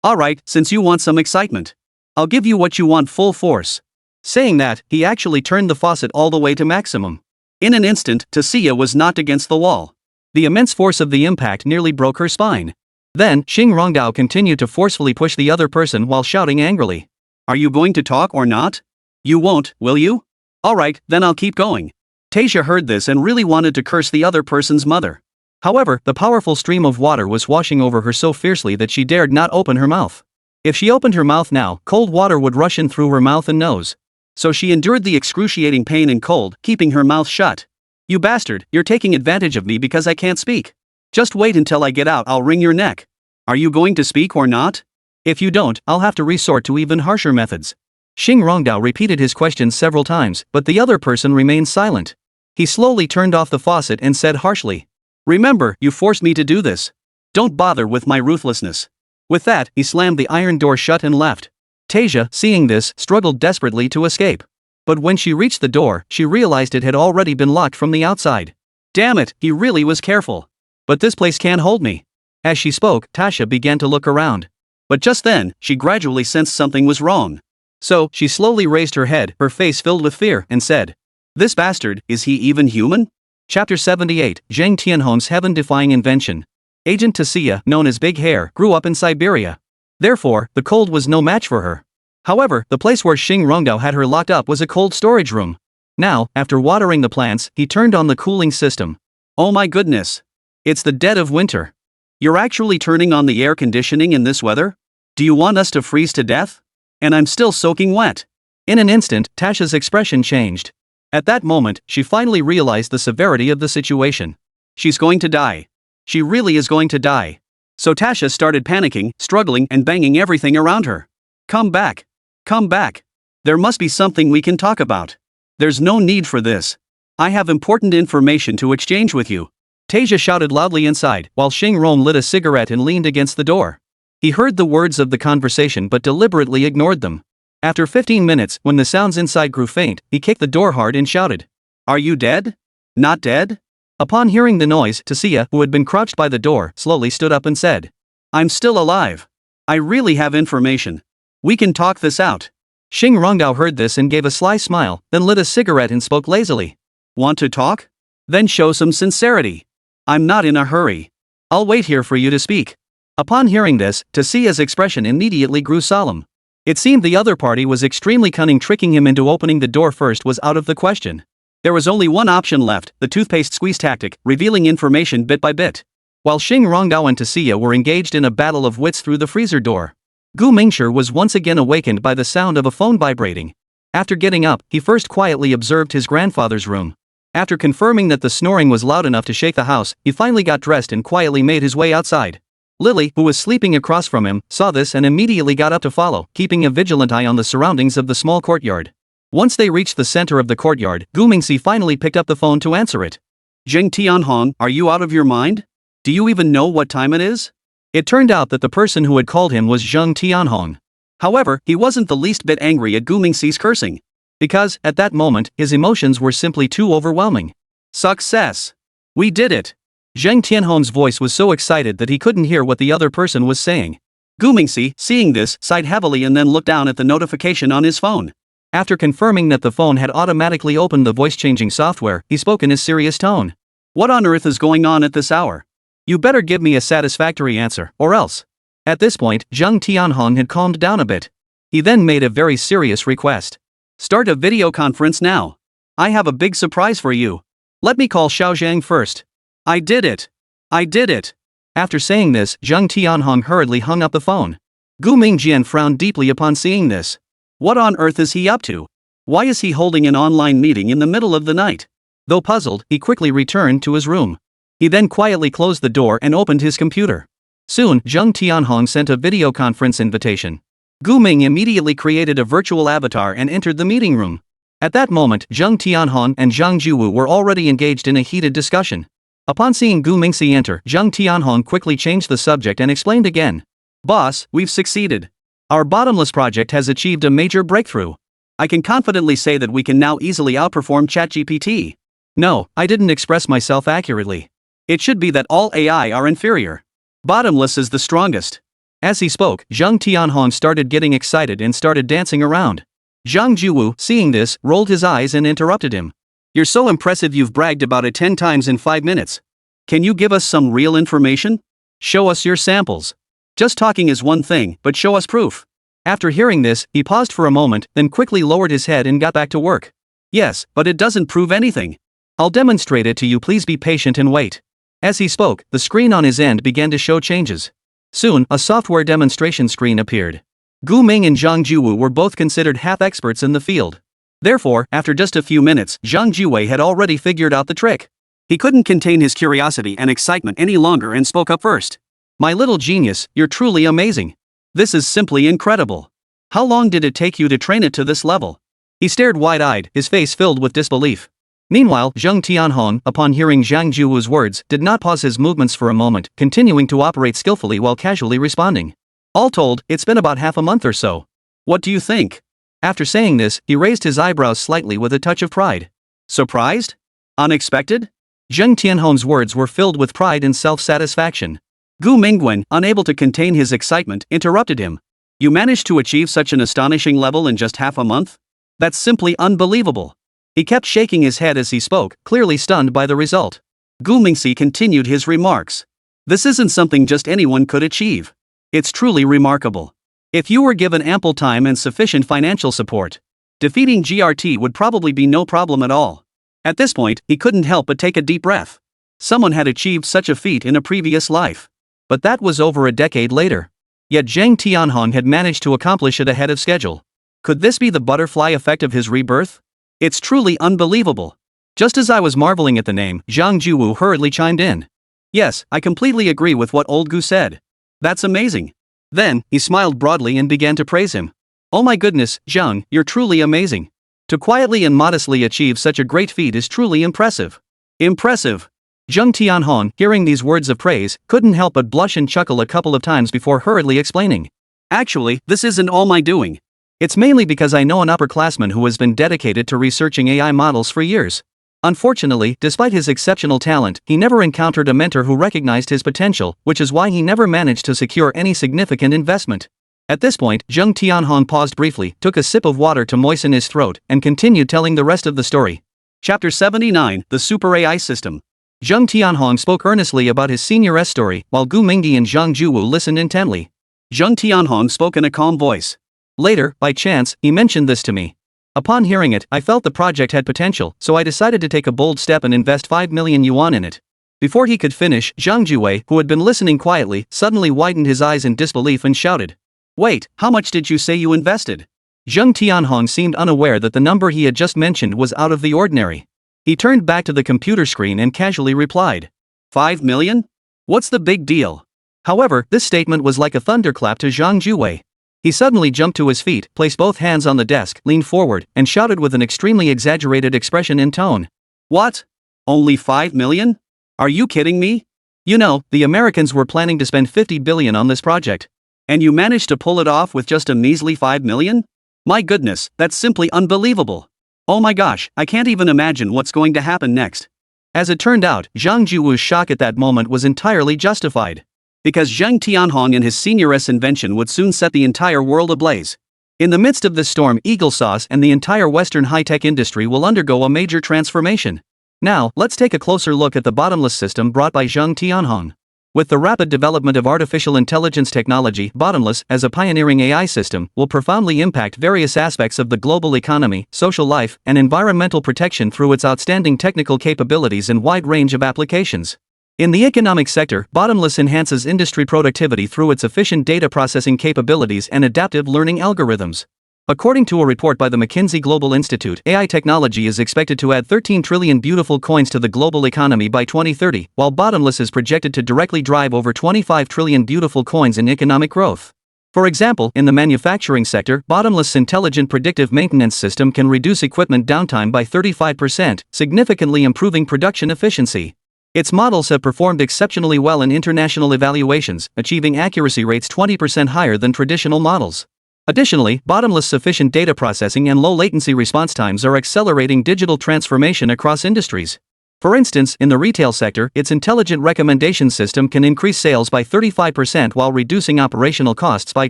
Alright, since you want some excitement, I'll give you what you want full force. Saying that, he actually turned the faucet all the way to maximum. In an instant, Tasia was knocked against the wall. The immense force of the impact nearly broke her spine. Then, Xingrongdao continued to forcefully push the other person while shouting angrily. Are you going to talk or not? You won't, will you? Alright, then I'll keep going. Tasia heard this and really wanted to curse the other person's mother. However, the powerful stream of water was washing over her so fiercely that she dared not open her mouth. If she opened her mouth now, cold water would rush in through her mouth and nose. So she endured the excruciating pain and cold, keeping her mouth shut. You bastard, you're taking advantage of me because I can't speak. Just wait until I get out, I'll wring your neck. Are you going to speak or not? If you don't, I'll have to resort to even harsher methods. Xing Rongdao repeated his question several times, but the other person remained silent. He slowly turned off the faucet and said harshly, "Remember, you forced me to do this. Don't bother with my ruthlessness." With that, he slammed the iron door shut and left. Tasia, seeing this, struggled desperately to escape. But when she reached the door, she realized it had already been locked from the outside. Damn it, he really was careful. But this place can't hold me. As she spoke, Tasha began to look around. But just then, she gradually sensed something was wrong. So, she slowly raised her head, her face filled with fear, and said, "This bastard, is he even human?" Chapter 78, Zhang Tianhong's heaven-defying invention. Agent Tasia, known as Big Hair, grew up in Siberia. Therefore, the cold was no match for her. However, the place where Xing Rongdao had her locked up was a cold storage room. Now, after watering the plants, he turned on the cooling system. Oh my goodness! It's the dead of winter. You're actually turning on the air conditioning in this weather? Do you want us to freeze to death? And I'm still soaking wet. In an instant, Tasha's expression changed. At that moment, she finally realized the severity of the situation. She's going to die. She really is going to die. So Tasha started panicking, struggling, and banging everything around her. Come back. Come back. There must be something we can talk about. There's no need for this. I have important information to exchange with you. Tasia shouted loudly inside, while Xing Rong lit a cigarette and leaned against the door. He heard the words of the conversation but deliberately ignored them. After 15 minutes, when the sounds inside grew faint, he kicked the door hard and shouted, "Are you dead? Not dead?" Upon hearing the noise, Tasia, who had been crouched by the door, slowly stood up and said, "I'm still alive. I really have information. We can talk this out." Xing Rongdao heard this and gave a sly smile, then lit a cigarette and spoke lazily. "Want to talk? Then show some sincerity. I'm not in a hurry. I'll wait here for you to speak." Upon hearing this, Tasia's expression immediately grew solemn. It seemed the other party was extremely cunning. Tricking him into opening the door first was out of the question. There was only one option left, the toothpaste squeeze tactic, revealing information bit by bit. While Xing Rongdao and Tasia were engaged in a battle of wits through the freezer door, Gu Mingshi was once again awakened by the sound of a phone vibrating. After getting up, he first quietly observed his grandfather's room. After confirming that the snoring was loud enough to shake the house, he finally got dressed and quietly made his way outside. Lily, who was sleeping across from him, saw this and immediately got up to follow, keeping a vigilant eye on the surroundings of the small courtyard. Once they reached the center of the courtyard, Gu Mingxi finally picked up the phone to answer it. "Zheng Tianhong, are you out of your mind? Do you even know what time it is?" It turned out that the person who had called him was Zheng Tianhong. However, he wasn't the least bit angry at Gu Mingxi's cursing. Because, at that moment, his emotions were simply too overwhelming. Success! We did it! Zheng Tianhong's voice was so excited that he couldn't hear what the other person was saying. Gu Mingxi, seeing this, sighed heavily and then looked down at the notification on his phone. After confirming that the phone had automatically opened the voice-changing software, he spoke in his serious tone. "What on earth is going on at this hour? You better give me a satisfactory answer, or else." At this point, Zheng Tianhong had calmed down a bit. He then made a very serious request. "Start a video conference now. I have a big surprise for you. Let me call Xiaozhang first." "I did it! I did it!" After saying this, Zheng Tianhong hurriedly hung up the phone. Gu Mingjian frowned deeply upon seeing this. What on earth is he up to? Why is he holding an online meeting in the middle of the night? Though puzzled, he quickly returned to his room. He then quietly closed the door and opened his computer. Soon, Zheng Tianhong sent a video conference invitation. Gu Ming immediately created a virtual avatar and entered the meeting room. At that moment, Zheng Tianhong and Zhang Jiwu were already engaged in a heated discussion. Upon seeing Gu Mingxi enter, Zheng Tianhong quickly changed the subject and explained again. "Boss, we've succeeded. Our bottomless project has achieved a major breakthrough. I can confidently say that we can now easily outperform ChatGPT." "No, I didn't express myself accurately. It should be that all AI are inferior. Bottomless is the strongest." As he spoke, Zheng Tianhong started getting excited and started dancing around. Zhang Jiwu, seeing this, rolled his eyes and interrupted him. "You're so impressive you've bragged about it 10 times in 5 minutes. Can you give us some real information? Show us your samples. Just talking is one thing, but show us proof." After hearing this, he paused for a moment, then quickly lowered his head and got back to work. "Yes, but it doesn't prove anything. I'll demonstrate it to you, please be patient and wait." As he spoke, the screen on his end began to show changes. Soon, a software demonstration screen appeared. Gu Ming and Zhang Jiwu were both considered half-experts in the field. Therefore, after just a few minutes, Zhang Jiwei had already figured out the trick. He couldn't contain his curiosity and excitement any longer and spoke up first. "My little genius, you're truly amazing. This is simply incredible. How long did it take you to train it to this level? He stared wide-eyed, his face filled with disbelief. Meanwhile, Zheng Tianhong, upon hearing Zhang Juwu's words, did not pause his movements for a moment, continuing to operate skillfully while casually responding. All told, it's been about half a month or so. What do you think? After saying this, he raised his eyebrows slightly with a touch of pride. Surprised? Unexpected? Zheng Tianhong's words were filled with pride and self-satisfaction. Gu Mingwen, unable to contain his excitement, interrupted him. You managed to achieve such an astonishing level in just half a month? That's simply unbelievable. He kept shaking his head as he spoke, clearly stunned by the result. Gu Mingxi continued his remarks. This isn't something just anyone could achieve. It's truly remarkable. If you were given ample time and sufficient financial support, defeating GRT would probably be no problem at all. At this point, he couldn't help but take a deep breath. Someone had achieved such a feat in a previous life. But that was over a decade later. Yet Zheng Tianhong had managed to accomplish it ahead of schedule. Could this be the butterfly effect of his rebirth? It's truly unbelievable. Just as I was marveling at the name, Zhang Juwu hurriedly chimed in. Yes, I completely agree with what old Gu said. That's amazing. Then, he smiled broadly and began to praise him. Oh my goodness, Zhang, you're truly amazing. To quietly and modestly achieve such a great feat is truly impressive. Impressive. Zheng Tianhong, hearing these words of praise, couldn't help but blush and chuckle a couple of times before hurriedly explaining. Actually, this isn't all my doing. It's mainly because I know an upperclassman who has been dedicated to researching AI models for years. Unfortunately, despite his exceptional talent, he never encountered a mentor who recognized his potential, which is why he never managed to secure any significant investment. At this point, Zheng Tianhong paused briefly, took a sip of water to moisten his throat, and continued telling the rest of the story. Chapter 79, The Super AI System. Zheng Tianhong spoke earnestly about his senior story, while Gu Mingdi and Zhang Juwu listened intently. Zheng Tianhong spoke in a calm voice. Later, by chance, he mentioned this to me. Upon hearing it, I felt the project had potential, so I decided to take a bold step and invest 5 million yuan in it. Before he could finish, Zhang Juwei, who had been listening quietly, suddenly widened his eyes in disbelief and shouted. Wait, how much did you say you invested? Zheng Tianhong seemed unaware that the number he had just mentioned was out of the ordinary. He turned back to the computer screen and casually replied. 5 million? What's the big deal? However, this statement was like a thunderclap to Zhang Juwei. He suddenly jumped to his feet, placed both hands on the desk, leaned forward, and shouted with an extremely exaggerated expression and tone. What? Only 5 million? Are you kidding me? You know, the Americans were planning to spend 50 billion on this project. And you managed to pull it off with just a measly 5 million? My goodness, that's simply unbelievable. Oh my gosh, I can't even imagine what's going to happen next. As it turned out, Zhang Juwu's shock at that moment was entirely justified. Because Zheng Tianhong and his senior's invention would soon set the entire world ablaze. In the midst of this storm, Eagle Sauce and the entire Western high-tech industry will undergo a major transformation. Now, let's take a closer look at the bottomless system brought by Zheng Tianhong. With the rapid development of artificial intelligence technology, Bottomless, as a pioneering AI system, will profoundly impact various aspects of the global economy, social life, and environmental protection through its outstanding technical capabilities and wide range of applications. In the economic sector, Bottomless enhances industry productivity through its efficient data processing capabilities and adaptive learning algorithms. According to a report by the McKinsey Global Institute, AI technology is expected to add 13 trillion beautiful coins to the global economy by 2030, while Bottomless is projected to directly drive over 25 trillion beautiful coins in economic growth. For example, in the manufacturing sector, Bottomless' intelligent predictive maintenance system can reduce equipment downtime by 35%, significantly improving production efficiency. Its models have performed exceptionally well in international evaluations, achieving accuracy rates 20% higher than traditional models. Additionally, Bottomless' sufficient data processing and low latency response times are accelerating digital transformation across industries. For instance, in the retail sector, its intelligent recommendation system can increase sales by 35% while reducing operational costs by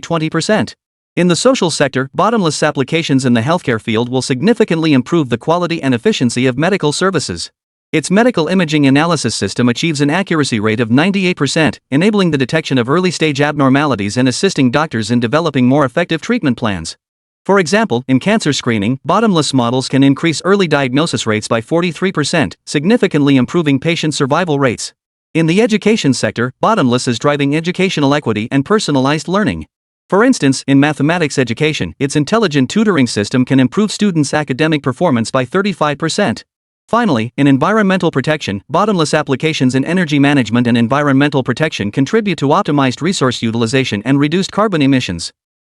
20%. In the social sector, Bottomless applications in the healthcare field will significantly improve the quality and efficiency of medical services. Its medical imaging analysis system achieves an accuracy rate of 98%, enabling the detection of early-stage abnormalities and assisting doctors in developing more effective treatment plans. For example, in cancer screening, Bottomless models can increase early diagnosis rates by 43%, significantly improving patient survival rates. In the education sector, Bottomless is driving educational equity and personalized learning. For instance, in mathematics education, its intelligent tutoring system can improve students' academic performance by 35%. Finally, in environmental protection, Bottomless applications in energy management and environmental protection contribute to optimized resource utilization and reduced carbon emissions.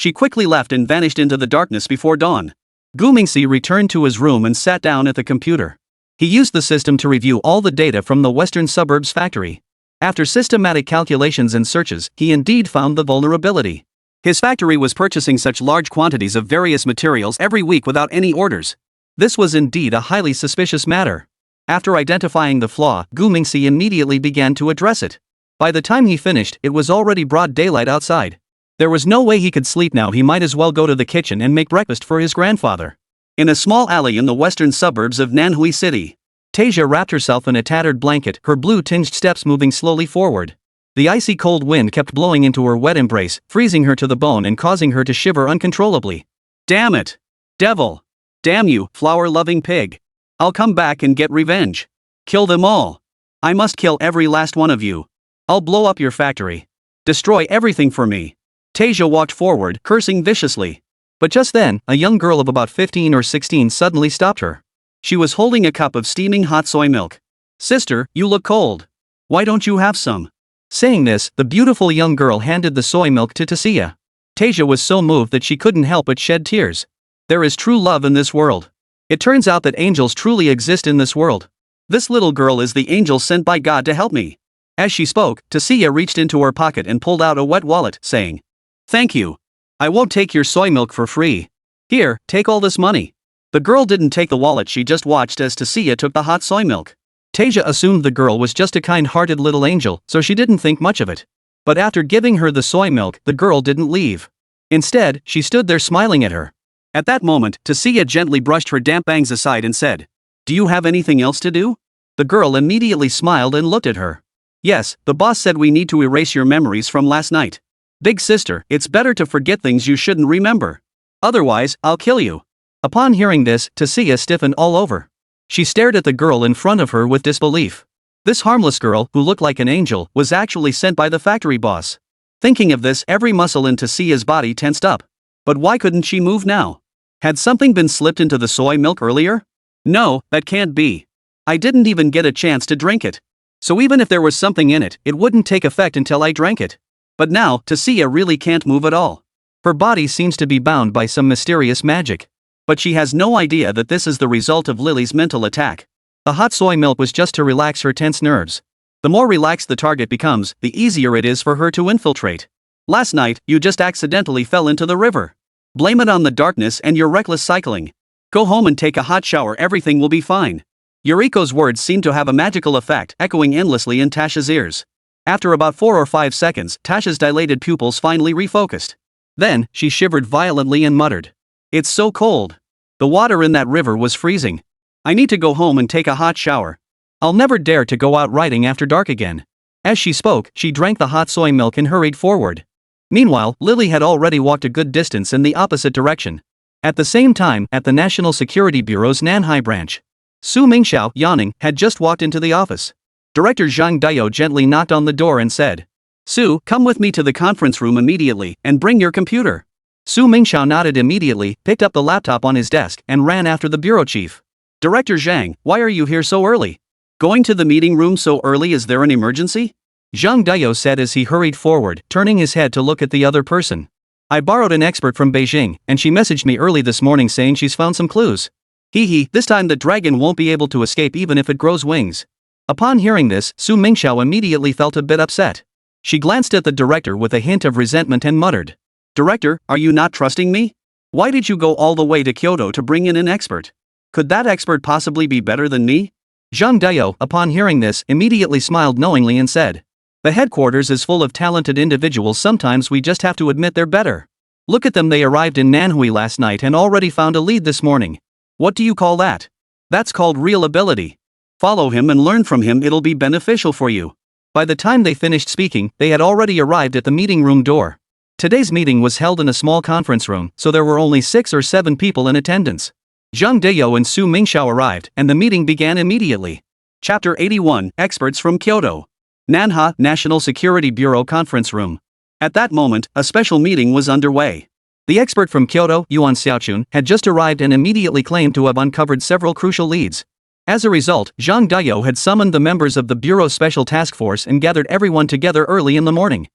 She quickly left and vanished into the darkness before dawn. Gu Mingxi returned to his room and sat down at the computer. He used the system to review all the data from the western suburbs factory. After systematic calculations and searches, he indeed found the vulnerability. His factory was purchasing such large quantities of various materials every week without any orders. This was indeed a highly suspicious matter. After identifying the flaw, Gu Mingxi immediately began to address it. By the time he finished, it was already broad daylight outside. There was no way he could sleep now. He might as well go to the kitchen and make breakfast for his grandfather. In a small alley in the western suburbs of Nanhui City, Tasia wrapped herself in a tattered blanket, her blue-tinged steps moving slowly forward. The icy cold wind kept blowing into her wet embrace, freezing her to the bone and causing her to shiver uncontrollably. Damn it! Devil! Damn you, flower-loving pig! I'll come back and get revenge. Kill them all. I must kill every last one of you. I'll blow up your factory. Destroy everything for me. Tasia walked forward, cursing viciously. But just then, a young girl of about 15 or 16 suddenly stopped her. She was holding a cup of steaming hot soy milk. Sister, you look cold. Why don't you have some? Saying this, the beautiful young girl handed the soy milk to Tasia. Tasia was so moved that she couldn't help but shed tears. There is true love in this world. It turns out that angels truly exist in this world. This little girl is the angel sent by God to help me. As she spoke, Tasia reached into her pocket and pulled out a wet wallet, saying, "Thank you. I won't take your soy milk for free. Here, take all this money." The girl didn't take the wallet, she just watched as Tasia took the hot soy milk. Tasia assumed the girl was just a kind-hearted little angel, so she didn't think much of it. But after giving her the soy milk, the girl didn't leave. Instead, she stood there smiling at her. At that moment, Tasia gently brushed her damp bangs aside and said, "Do you have anything else to do?" The girl immediately smiled and looked at her. "Yes, the boss said we need to erase your memories from last night. Big sister, it's better to forget things you shouldn't remember. Otherwise, I'll kill you." Upon hearing this, Tasia stiffened all over. She stared at the girl in front of her with disbelief. This harmless girl, who looked like an angel, was actually sent by the factory boss. Thinking of this, every muscle in Tasia's body tensed up. But why couldn't she move now? Had something been slipped into the soy milk earlier? No, that can't be. I didn't even get a chance to drink it. So even if there was something in it, it wouldn't take effect until I drank it. But now, Tasia really can't move at all. Her body seems to be bound by some mysterious magic. But she has no idea that this is the result of Lily's mental attack. The hot soy milk was just to relax her tense nerves. The more relaxed the target becomes, the easier it is for her to infiltrate. Last night, you just accidentally fell into the river. Blame it on the darkness and your reckless cycling. Go home and take a hot shower, everything will be fine. Yuriko's words seemed to have a magical effect, echoing endlessly in Tasha's ears. After about 4 or 5 seconds, Tasha's dilated pupils finally refocused. Then, she shivered violently and muttered, "It's so cold. The water in that river was freezing. I need to go home and take a hot shower. I'll never dare to go out riding after dark again." As she spoke, she drank the hot soy milk and hurried forward. Meanwhile, Lily had already walked a good distance in the opposite direction. At the same time, at the National Security Bureau's Nanhai branch, Su Mingxiao, yawning, had just walked into the office. Director Zhang Dayo gently knocked on the door and said, "Su, come with me to the conference room immediately, and bring your computer." Su Mingxiao nodded immediately, picked up the laptop on his desk, and ran after the bureau chief. "Director Zhang, why are you here so early? Going to the meeting room so early, is there an emergency?" Zhang Dayo said as he hurried forward, turning his head to look at the other person. "I borrowed an expert from Beijing, and she messaged me early this morning saying she's found some clues. This time the dragon won't be able to escape even if it grows wings." Upon hearing this, Su Mingxiao immediately felt a bit upset. She glanced at the director with a hint of resentment and muttered, "Director, are you not trusting me? Why did you go all the way to Kyoto to bring in an expert? Could that expert possibly be better than me?" Zhang Dayo, upon hearing this, immediately smiled knowingly and said, "The headquarters is full of talented individuals, sometimes we just have to admit they're better. Look at them, they arrived in Nanhui last night and already found a lead this morning. What do you call that? That's called real ability. Follow him and learn from him, it'll be beneficial for you." By the time they finished speaking, they had already arrived at the meeting room door. Today's meeting was held in a small conference room, so there were only 6 or 7 people in attendance. Zhang Dayo and Su Mingxiao arrived, and the meeting began immediately. Chapter 81, Experts from Kyoto. Nanha National Security Bureau Conference Room. At that moment, a special meeting was underway. The expert from Kyoto, Yuan Xiaochun, had just arrived and immediately claimed to have uncovered several crucial leads. As a result, Zhang Dayo had summoned the members of the Bureau's Special Task Force and gathered everyone together early in the morning.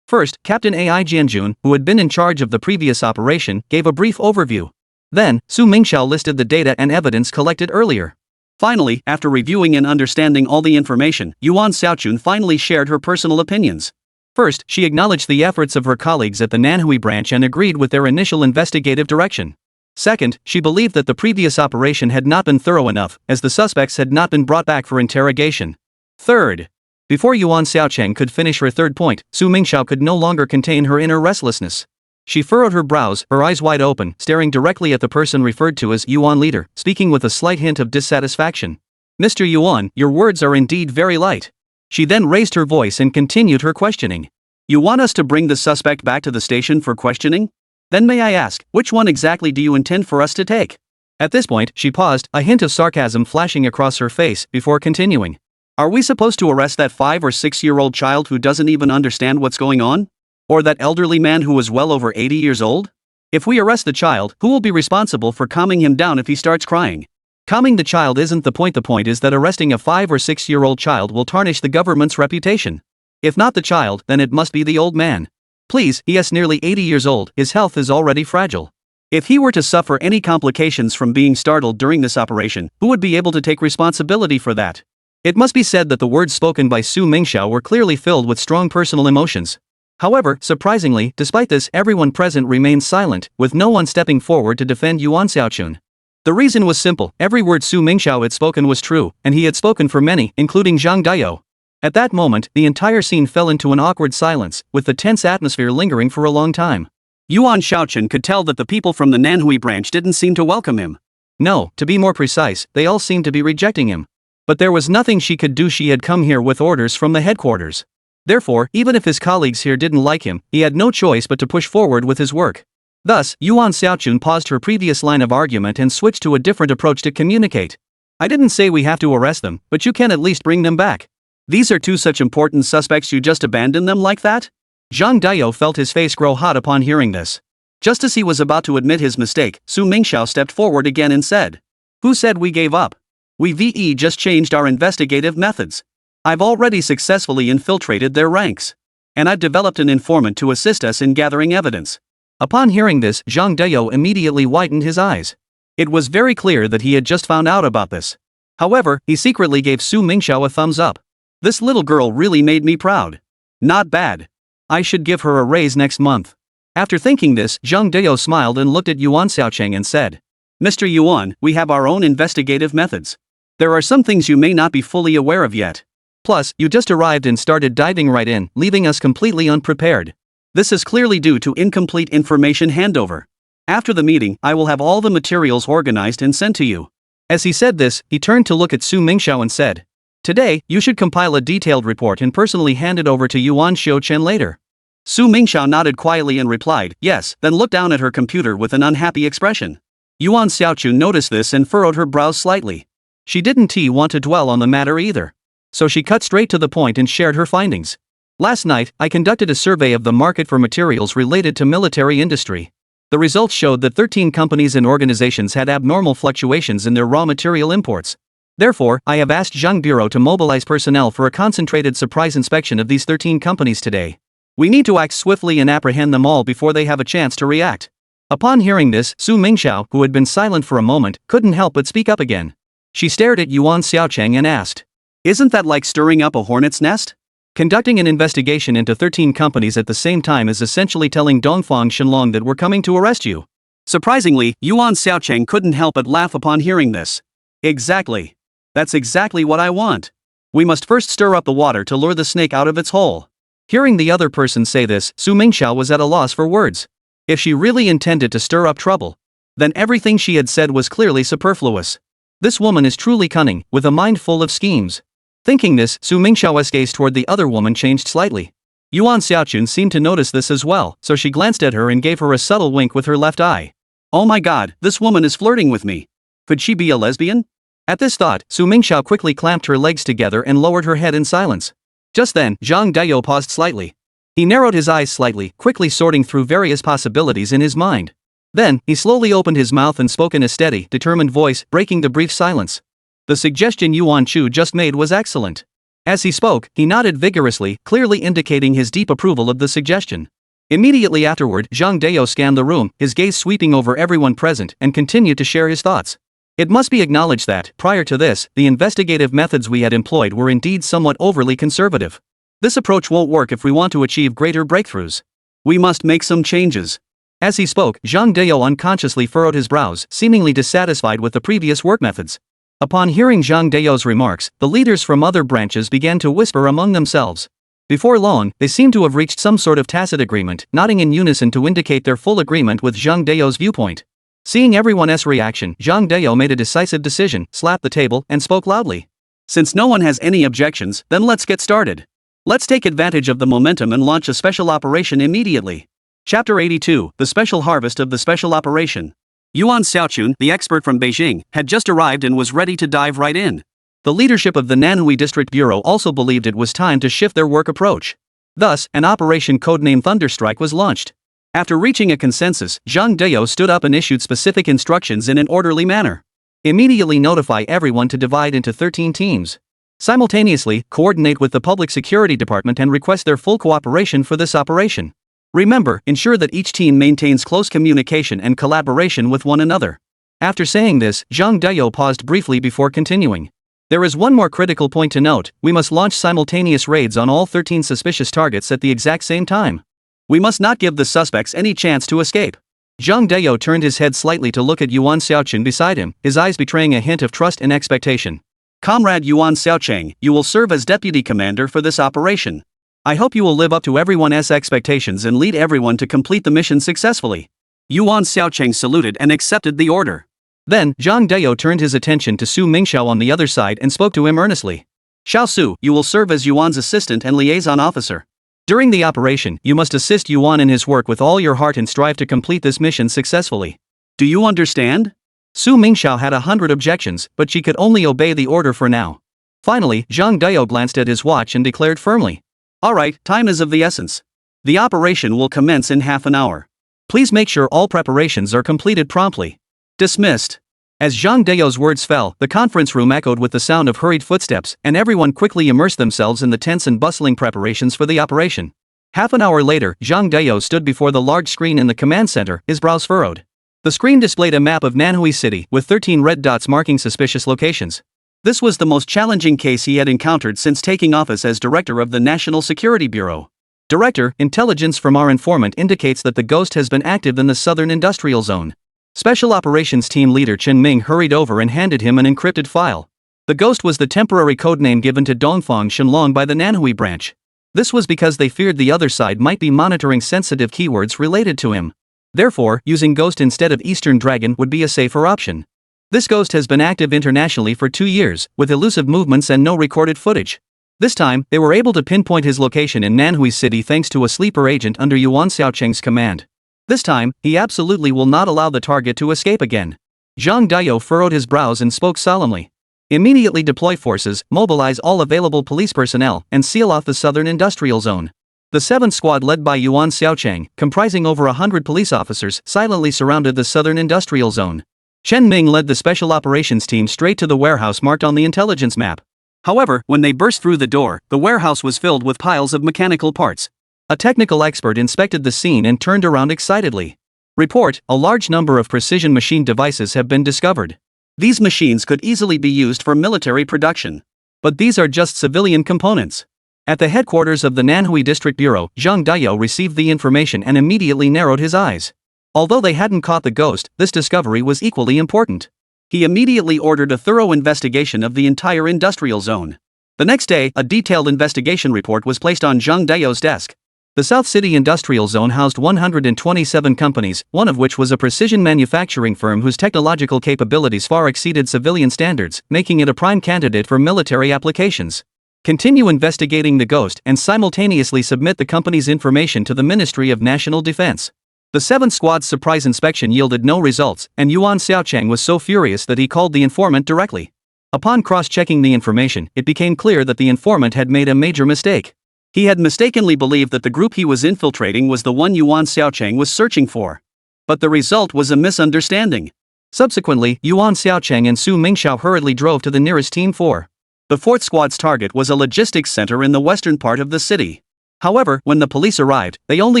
First, Captain AI Jianjun, who had been in charge of the previous operation, gave a brief overview. Then, Su Mingxiao listed the data and evidence collected earlier. Finally, after reviewing and understanding all the information, Yuan Xiaochun finally shared her personal opinions. First, she acknowledged the efforts of her colleagues at the Nanhui branch and agreed with their initial investigative direction. Second, she believed that the previous operation had not been thorough enough, as the suspects had not been brought back for interrogation. Third, before Yuan Xiaocheng could finish her third point, Su Mingxiao could no longer contain her inner restlessness. She furrowed her brows, her eyes wide open, staring directly at the person referred to as Yuan leader, speaking with a slight hint of dissatisfaction. Mr. Yuan, your words are indeed very light. She then raised her voice and continued her questioning. You want us to bring the suspect back to the station for questioning? Then may I ask, which one exactly do you intend for us to take? At this point, she paused, a hint of sarcasm flashing across her face, before continuing. Are we supposed to arrest that 5 or 6-year-old child who doesn't even understand what's going on? Or that elderly man who is well over 80 years old? If we arrest the child, who will be responsible for calming him down if he starts crying? Calming the child isn't the point is that arresting a 5 or 6-year-old child will tarnish the government's reputation. If not the child, then it must be the old man. Please, he is nearly 80 years old, his health is already fragile. If he were to suffer any complications from being startled during this operation, who would be able to take responsibility for that? It must be said that the words spoken by Su Mingxiao were clearly filled with strong personal emotions. However, surprisingly, despite this, everyone present remained silent, with no one stepping forward to defend Yuan Xiaochun. The reason was simple, every word Su Mingxiao had spoken was true, and he had spoken for many, including Zhang Daiyou. At that moment, the entire scene fell into an awkward silence, with the tense atmosphere lingering for a long time. Yuan Xiaochun could tell that the people from the Nanhui branch didn't seem to welcome him. No, to be more precise, they all seemed to be rejecting him. But there was nothing she could do. She had come here with orders from the headquarters. Therefore, even if his colleagues here didn't like him, he had no choice but to push forward with his work. Thus, Yuan Xiaochun paused her previous line of argument and switched to a different approach to communicate. I didn't say we have to arrest them, but you can at least bring them back. These are two such important suspects, you just abandon them like that? Zhang Daiyou felt his face grow hot upon hearing this. Just as he was about to admit his mistake, Su Mingxiao stepped forward again and said, "Who said we gave up? We just changed our investigative methods. I've already successfully infiltrated their ranks. And I've developed an informant to assist us in gathering evidence." Upon hearing this, Zhang Daiyou immediately widened his eyes. It was very clear that he had just found out about this. However, he secretly gave Su Mingxiao a thumbs up. This little girl really made me proud. Not bad. I should give her a raise next month. After thinking this, Zhang Daiyou smiled and looked at Yuan Xiaocheng and said, "Mr. Yuan, we have our own investigative methods. There are some things you may not be fully aware of yet. Plus, you just arrived and started diving right in, leaving us completely unprepared. This is clearly due to incomplete information handover. After the meeting, I will have all the materials organized and sent to you." As he said this, he turned to look at Su Mingxiao and said, "Today, you should compile a detailed report and personally hand it over to Yuan Xiaochen later." Su Mingxiao nodded quietly and replied, "Yes," then looked down at her computer with an unhappy expression. Yuan Xiaochun noticed this and furrowed her brows slightly. She didn't want to dwell on the matter either. So she cut straight to the point and shared her findings. "Last night, I conducted a survey of the market for materials related to military industry. The results showed that 13 companies and organizations had abnormal fluctuations in their raw material imports. Therefore, I have asked Zhang Bureau to mobilize personnel for a concentrated surprise inspection of these 13 companies today. We need to act swiftly and apprehend them all before they have a chance to react." Upon hearing this, Su Mingxiao, who had been silent for a moment, couldn't help but speak up again. She stared at Yuan Xiaocheng and asked, "Isn't that like stirring up a hornet's nest? Conducting an investigation into 13 companies at the same time is essentially telling Dongfang Shenlong that we're coming to arrest you." Surprisingly, Yuan Xiaocheng couldn't help but laugh upon hearing this. "Exactly. That's exactly what I want. We must first stir up the water to lure the snake out of its hole." Hearing the other person say this, Su Mingxiao was at a loss for words. If she really intended to stir up trouble, then everything she had said was clearly superfluous. This woman is truly cunning, with a mind full of schemes. Thinking this, Su Mingxiao's gaze toward the other woman changed slightly. Yuan Xiaochun seemed to notice this as well, so she glanced at her and gave her a subtle wink with her left eye. "Oh my god, this woman is flirting with me. Could she be a lesbian?" At this thought, Su Mingxiao quickly clamped her legs together and lowered her head in silence. Just then, Zhang Daiyou paused slightly. He narrowed his eyes slightly, quickly sorting through various possibilities in his mind. Then, he slowly opened his mouth and spoke in a steady, determined voice, breaking the brief silence. "The suggestion Yuan Chu just made was excellent. As he spoke, he nodded vigorously, clearly indicating his deep approval of the suggestion. Immediately afterward, Zhang Dao scanned the room, his gaze sweeping over everyone present, and continued to share his thoughts. It must be acknowledged that, prior to this, the investigative methods we had employed were indeed somewhat overly conservative. This approach won't work if we want to achieve greater breakthroughs. We must make some changes. As he spoke, Zhang Dao unconsciously furrowed his brows, seemingly dissatisfied with the previous work methods. Upon hearing Zhang Dao's remarks, the leaders from other branches began to whisper among themselves. Before long, they seemed to have reached some sort of tacit agreement, nodding in unison to indicate their full agreement with Zhang Dao's viewpoint. Seeing everyone's reaction, Zhang Dao made a decisive decision, slapped the table, and spoke loudly. Since no one has any objections, then let's get started. Let's take advantage of the momentum and launch a special operation immediately. Chapter 82, The Special Harvest of the Special Operation. Yuan Xiaochun, the expert from Beijing, had just arrived and was ready to dive right in. The leadership of the Nanhui District Bureau also believed it was time to shift their work approach. Thus, an operation codenamed Thunderstrike was launched. After reaching a consensus, Zhang Dao stood up and issued specific instructions in an orderly manner. Immediately notify everyone to divide into 13 teams. Simultaneously, coordinate with the Public Security Department and request their full cooperation for this operation. Remember, ensure that each team maintains close communication and collaboration with one another. After saying this, Zhang Dao paused briefly before continuing. There is one more critical point to note: we must launch simultaneous raids on all 13 suspicious targets at the exact same time. We must not give the suspects any chance to escape. Zhang Dao turned his head slightly to look at Yuan Xiaochun beside him, his eyes betraying a hint of trust and expectation. Comrade Yuan Xiaocheng, you will serve as deputy commander for this operation. I hope you will live up to everyone's expectations and lead everyone to complete the mission successfully. Yuan Xiaocheng saluted and accepted the order. Then, Zhang Dao turned his attention to Su Mingxiao on the other side and spoke to him earnestly. Xiao Su, you will serve as Yuan's assistant and liaison officer. During the operation, you must assist Yuan in his work with all your heart and strive to complete this mission successfully. Do you understand? Su Mingxiao had 100 objections, but she could only obey the order for now. Finally, Zhang Dao glanced at his watch and declared firmly. Alright, time is of the essence. The operation will commence in half an hour. Please make sure all preparations are completed promptly. Dismissed. As Zhang Dao's words fell, the conference room echoed with the sound of hurried footsteps, and everyone quickly immersed themselves in the tense and bustling preparations for the operation. Half an hour later, Zhang Dao stood before the large screen in the command center, his brows furrowed. The screen displayed a map of Nanhui City, with 13 red dots marking suspicious locations. This was the most challenging case he had encountered since taking office as director of the National Security Bureau. Director, intelligence from our informant indicates that the ghost has been active in the southern industrial zone. Special Operations Team Leader Chen Ming hurried over and handed him an encrypted file. The ghost was the temporary codename given to Dongfang Shenlong by the Nanhui branch. This was because they feared the other side might be monitoring sensitive keywords related to him. Therefore, using Ghost instead of Eastern Dragon would be a safer option. This ghost has been active internationally for 2 years, with elusive movements and no recorded footage. This time, they were able to pinpoint his location in Nanhui City thanks to a sleeper agent under Yuan Xiaocheng's command. This time, he absolutely will not allow the target to escape again. Zhang Dao furrowed his brows and spoke solemnly. Immediately deploy forces, mobilize all available police personnel, and seal off the southern industrial zone. The 7th squad led by Yuan Xiaocheng, comprising over 100 police officers, silently surrounded the southern industrial zone. Chen Ming led the special operations team straight to the warehouse marked on the intelligence map. However, when they burst through the door, the warehouse was filled with piles of mechanical parts. A technical expert inspected the scene and turned around excitedly. Report, a large number of precision machine devices have been discovered. These machines could easily be used for military production. But these are just civilian components. At the headquarters of the Nanhui District Bureau, Zhang Dao received the information and immediately narrowed his eyes. Although they hadn't caught the ghost, this discovery was equally important. He immediately ordered a thorough investigation of the entire industrial zone. The next day, a detailed investigation report was placed on Zhang Dao's desk. The South City Industrial Zone housed 127 companies, one of which was a precision manufacturing firm whose technological capabilities far exceeded civilian standards, making it a prime candidate for military applications. Continue investigating the ghost and simultaneously submit the company's information to the Ministry of National Defense. The 7th squad's surprise inspection yielded no results, and Yuan Xiaocheng was so furious that he called the informant directly. Upon cross-checking the information, it became clear that the informant had made a major mistake. He had mistakenly believed that the group he was infiltrating was the one Yuan Xiaocheng was searching for. But the result was a misunderstanding. Subsequently, Yuan Xiaocheng and Su Mingxiao hurriedly drove to the nearest Team 4. The fourth squad's target was a logistics center in the western part of the city. However, when the police arrived, they only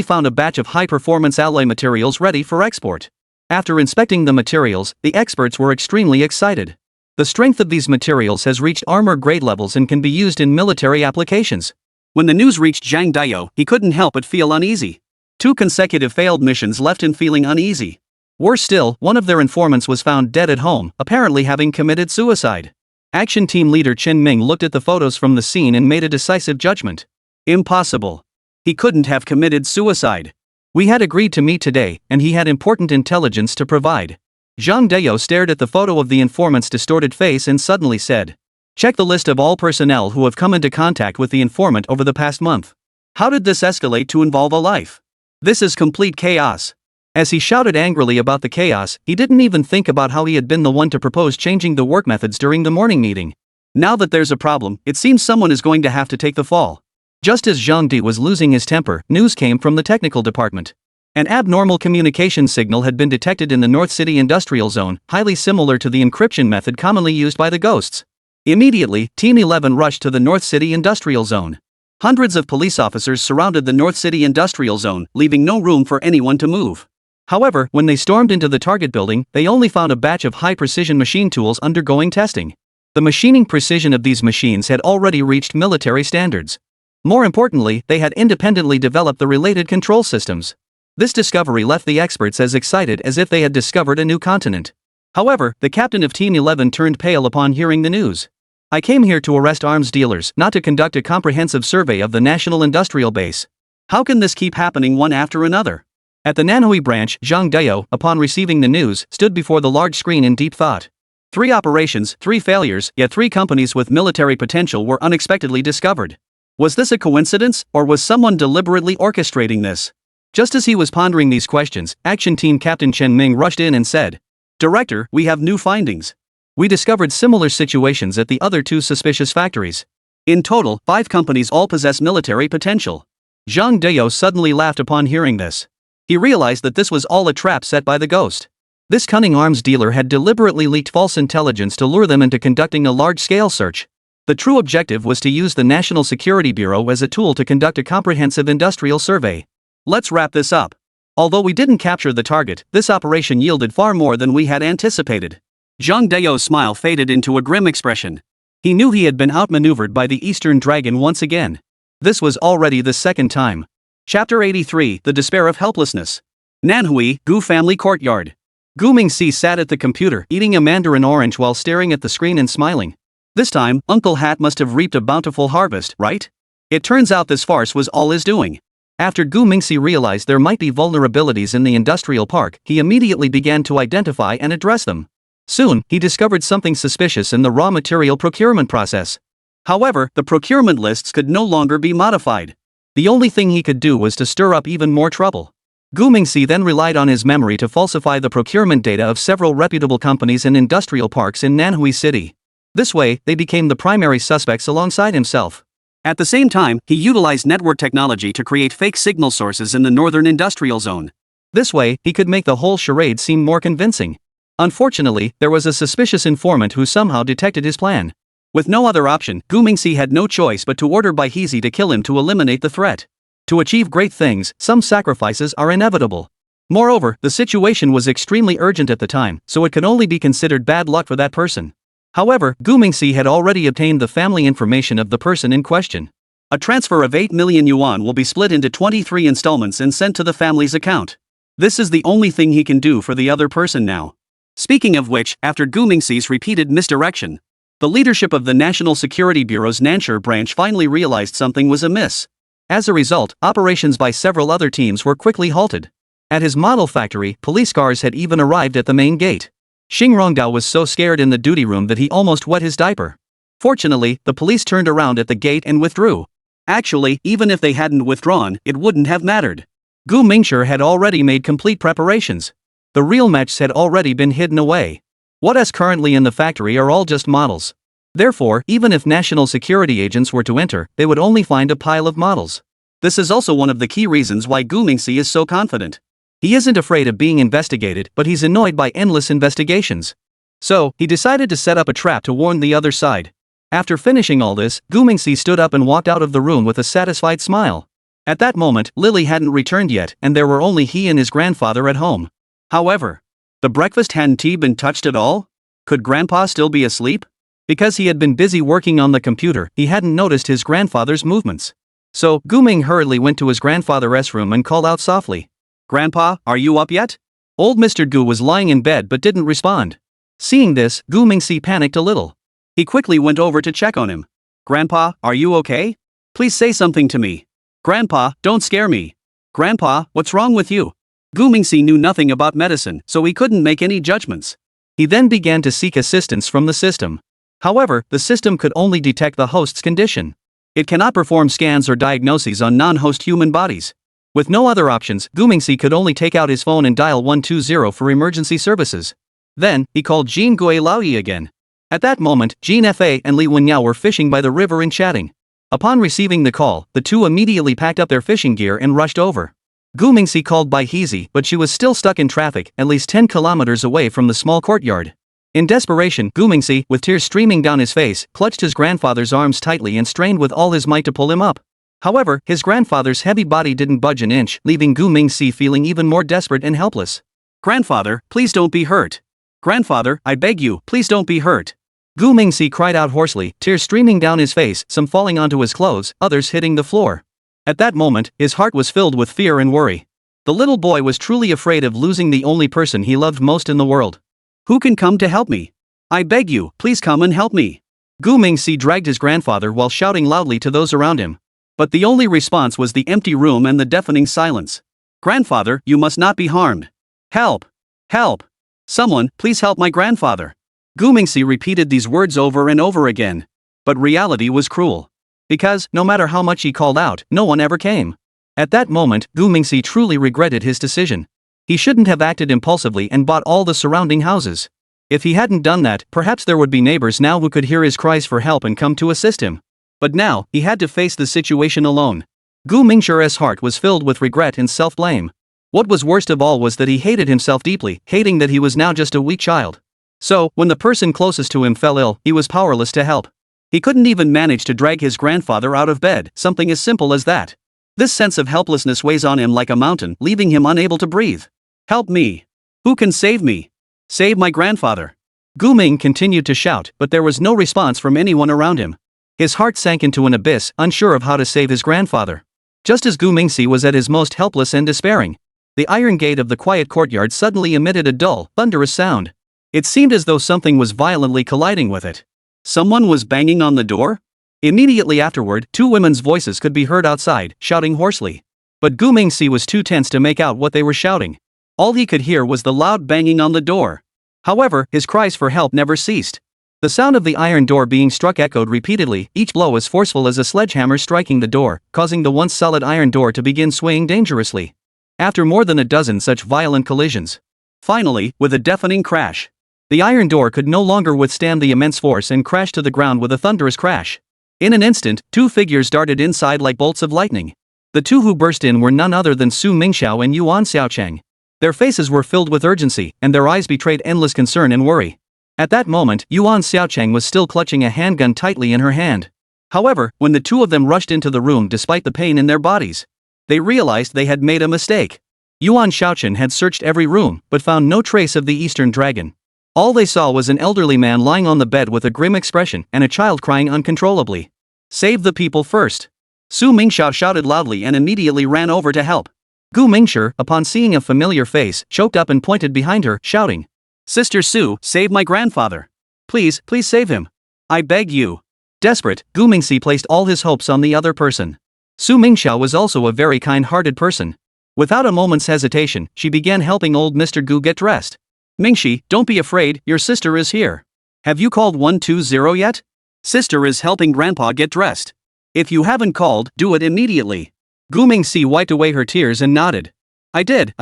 found a batch of high-performance alloy materials ready for export. After inspecting the materials, the experts were extremely excited. The strength of these materials has reached armor-grade levels and can be used in military applications. When the news reached Zhang Dayo, he couldn't help but feel uneasy. 2 consecutive failed missions left him feeling uneasy. Worse still, one of their informants was found dead at home, apparently having committed suicide. Action Team Leader Chen Ming looked at the photos from the scene and made a decisive judgment. Impossible. He couldn't have committed suicide. We had agreed to meet today, and he had important intelligence to provide. Zhang Dayo stared at the photo of the informant's distorted face and suddenly said, "Check the list of all personnel who have come into contact with the informant over the past month. How did this escalate to involve a life? This is complete chaos." As he shouted angrily about the chaos, he didn't even think about how he had been the one to propose changing the work methods during the morning meeting. Now that there's a problem, it seems someone is going to have to take the fall. Just as Zhang Di was losing his temper, news came from the technical department. An abnormal communication signal had been detected in the North City Industrial Zone, highly similar to the encryption method commonly used by the Ghosts. Immediately, Team 11 rushed to the North City Industrial Zone. Hundreds of police officers surrounded the North City Industrial Zone, leaving no room for anyone to move. However, when they stormed into the target building, they only found a batch of high-precision machine tools undergoing testing. The machining precision of these machines had already reached military standards. More importantly, they had independently developed the related control systems. This discovery left the experts as excited as if they had discovered a new continent. However, the captain of Team 11 turned pale upon hearing the news. "I came here to arrest arms dealers, not to conduct a comprehensive survey of the National Industrial Base. How can this keep happening one after another?" At the Nanhui branch, Zhang Dayo, upon receiving the news, stood before the large screen in deep thought. 3 operations, 3 failures, yet 3 companies with military potential were unexpectedly discovered. Was this a coincidence, or was someone deliberately orchestrating this? Just as he was pondering these questions, Action Team Captain Chen Ming rushed in and said, "Director, we have new findings. We discovered similar situations at the other 2 suspicious factories. In total, 5 companies all possess military potential." Zhang Dayo suddenly laughed upon hearing this. He realized that this was all a trap set by the Ghost. This cunning arms dealer had deliberately leaked false intelligence to lure them into conducting a large-scale search. The true objective was to use the National Security Bureau as a tool to conduct a comprehensive industrial survey. Let's wrap this up. Although we didn't capture the target, this operation yielded far more than we had anticipated. Zhang Dayo's smile faded into a grim expression. He knew he had been outmaneuvered by the Eastern Dragon once again. This was already the second time. Chapter 83, The Despair of Helplessness. Nanhui, Gu Family Courtyard. Gu Mingxi sat at the computer, eating a mandarin orange while staring at the screen and smiling. This time, Uncle Hat must have reaped a bountiful harvest, right? It turns out this farce was all his doing. After Gu Mingxi realized there might be vulnerabilities in the industrial park, he immediately began to identify and address them. Soon, he discovered something suspicious in the raw material procurement process. However, the procurement lists could no longer be modified. The only thing he could do was to stir up even more trouble. Gu Mingxi then relied on his memory to falsify the procurement data of several reputable companies and industrial parks in Nanhui City. This way, they became the primary suspects alongside himself. At the same time, he utilized network technology to create fake signal sources in the northern industrial zone. This way, he could make the whole charade seem more convincing. Unfortunately, there was a suspicious informant who somehow detected his plan. With no other option, Gu Mingxi had no choice but to order Bai Heezy to kill him to eliminate the threat. To achieve great things, some sacrifices are inevitable. Moreover, the situation was extremely urgent at the time, so it could only be considered bad luck for that person. However, Gu Mingxi had already obtained the family information of the person in question. A transfer of 8 million yuan will be split into 23 installments and sent to the family's account. This is the only thing he can do for the other person now. Speaking of which, after Gu Mingxi's repeated misdirection, the leadership of the National Security Bureau's Nanshur branch finally realized something was amiss. As a result, operations by several other teams were quickly halted. At his model factory, police cars had even arrived at the main gate. Xing Rongdao was so scared in the duty room that he almost wet his diaper. Fortunately, the police turned around at the gate and withdrew. Actually, even if they hadn't withdrawn, it wouldn't have mattered. Gu Mingxi had already made complete preparations. The real matches had already been hidden away. What is currently in the factory are all just models. Therefore, even if national security agents were to enter, they would only find a pile of models. This is also one of the key reasons why Gu Mingxi is so confident. He isn't afraid of being investigated, but he's annoyed by endless investigations. So, he decided to set up a trap to warn the other side. After finishing all this, Gu Mingxi stood up and walked out of the room with a satisfied smile. At that moment, Lily hadn't returned yet, and there were only he and his grandfather at home. However, the breakfast hadn't been touched at all? Could Grandpa still be asleep? Because he had been busy working on the computer, he hadn't noticed his grandfather's movements. So, Gu Ming hurriedly went to his grandfather's room and called out softly. "Grandpa, are you up yet?" Old Mr. Gu was lying in bed but didn't respond. Seeing this, Gu Mingxi panicked a little. He quickly went over to check on him. "Grandpa, are you okay? Please say something to me. Grandpa, don't scare me. Grandpa, what's wrong with you?" Gu Mingxi knew nothing about medicine, so he couldn't make any judgments. He then began to seek assistance from the system. However, the system could only detect the host's condition. It cannot perform scans or diagnoses on non-host human bodies. With no other options, Gu Mingxi could only take out his phone and dial 120 for emergency services. Then, he called Jean Gui Laoyi again. At that moment, Jean Fa and Li Wenyao were fishing by the river and chatting. Upon receiving the call, the two immediately packed up their fishing gear and rushed over. Gu Mingxi called Bai Heezy, but she was still stuck in traffic, at least 10 kilometers away from the small courtyard. In desperation, Gu Mingxi, with tears streaming down his face, clutched his grandfather's arms tightly and strained with all his might to pull him up. However, his grandfather's heavy body didn't budge an inch, leaving Gu Mingxi feeling even more desperate and helpless. "Grandfather, please don't be hurt. Grandfather, I beg you, please don't be hurt." Gu Mingxi cried out hoarsely, tears streaming down his face, some falling onto his clothes, others hitting the floor. At that moment, his heart was filled with fear and worry. The little boy was truly afraid of losing the only person he loved most in the world. "Who can come to help me? I beg you, please come and help me." Gu Mingxi dragged his grandfather while shouting loudly to those around him. But the only response was the empty room and the deafening silence. "Grandfather, you must not be harmed. Help! Help! Someone, please help my grandfather." Gu Mingxi repeated these words over and over again. But reality was cruel. Because, no matter how much he called out, no one ever came. At that moment, Gu Mingxi truly regretted his decision. He shouldn't have acted impulsively and bought all the surrounding houses. If he hadn't done that, perhaps there would be neighbors now who could hear his cries for help and come to assist him. But now, he had to face the situation alone. Gu Mingxi's heart was filled with regret and self-blame. What was worst of all was that he hated himself deeply, hating that he was now just a weak child. So, when the person closest to him fell ill, he was powerless to help. He couldn't even manage to drag his grandfather out of bed, something as simple as that. This sense of helplessness weighs on him like a mountain, leaving him unable to breathe. "Help me! Who can save me? Save my grandfather!" Gu Ming continued to shout, but there was no response from anyone around him. His heart sank into an abyss, unsure of how to save his grandfather. Just as Gu Mingxi was at his most helpless and despairing, the iron gate of the quiet courtyard suddenly emitted a dull, thunderous sound. It seemed as though something was violently colliding with it. Someone was banging on the door? Immediately afterward, two women's voices could be heard outside, shouting hoarsely. But Gu Mingxi was too tense to make out what they were shouting. All he could hear was the loud banging on the door. However, his cries for help never ceased. The sound of the iron door being struck echoed repeatedly, each blow as forceful as a sledgehammer striking the door, causing the once solid iron door to begin swaying dangerously. After more than a dozen such violent collisions, finally, with a deafening crash, the iron door could no longer withstand the immense force and crashed to the ground with a thunderous crash. In an instant, two figures darted inside like bolts of lightning. The two who burst in were none other than Su Mingxiao and Yuan Xiaocheng. Their faces were filled with urgency, and their eyes betrayed endless concern and worry. At that moment, Yuan Xiaocheng was still clutching a handgun tightly in her hand. However, when the two of them rushed into the room despite the pain in their bodies, they realized they had made a mistake. Yuan Xiaocheng had searched every room, but found no trace of the Eastern Dragon. All they saw was an elderly man lying on the bed with a grim expression and a child crying uncontrollably. "Save the people first!" Su Mingxiao shouted loudly and immediately ran over to help. Gu Mingxi, upon seeing a familiar face, choked up and pointed behind her, shouting, "Sister Su, save my grandfather! Please, please save him! I beg you!" Desperate, Gu Mingxi placed all his hopes on the other person. Su Mingxiao was also a very kind-hearted person. Without a moment's hesitation, she began helping old Mr. Gu get dressed. "Mingxi, don't be afraid, your sister is here. Have you called 120 yet? Sister is helping Grandpa get dressed. If you haven't called, do it immediately." Gu Mingxi wiped away her tears and nodded. I did,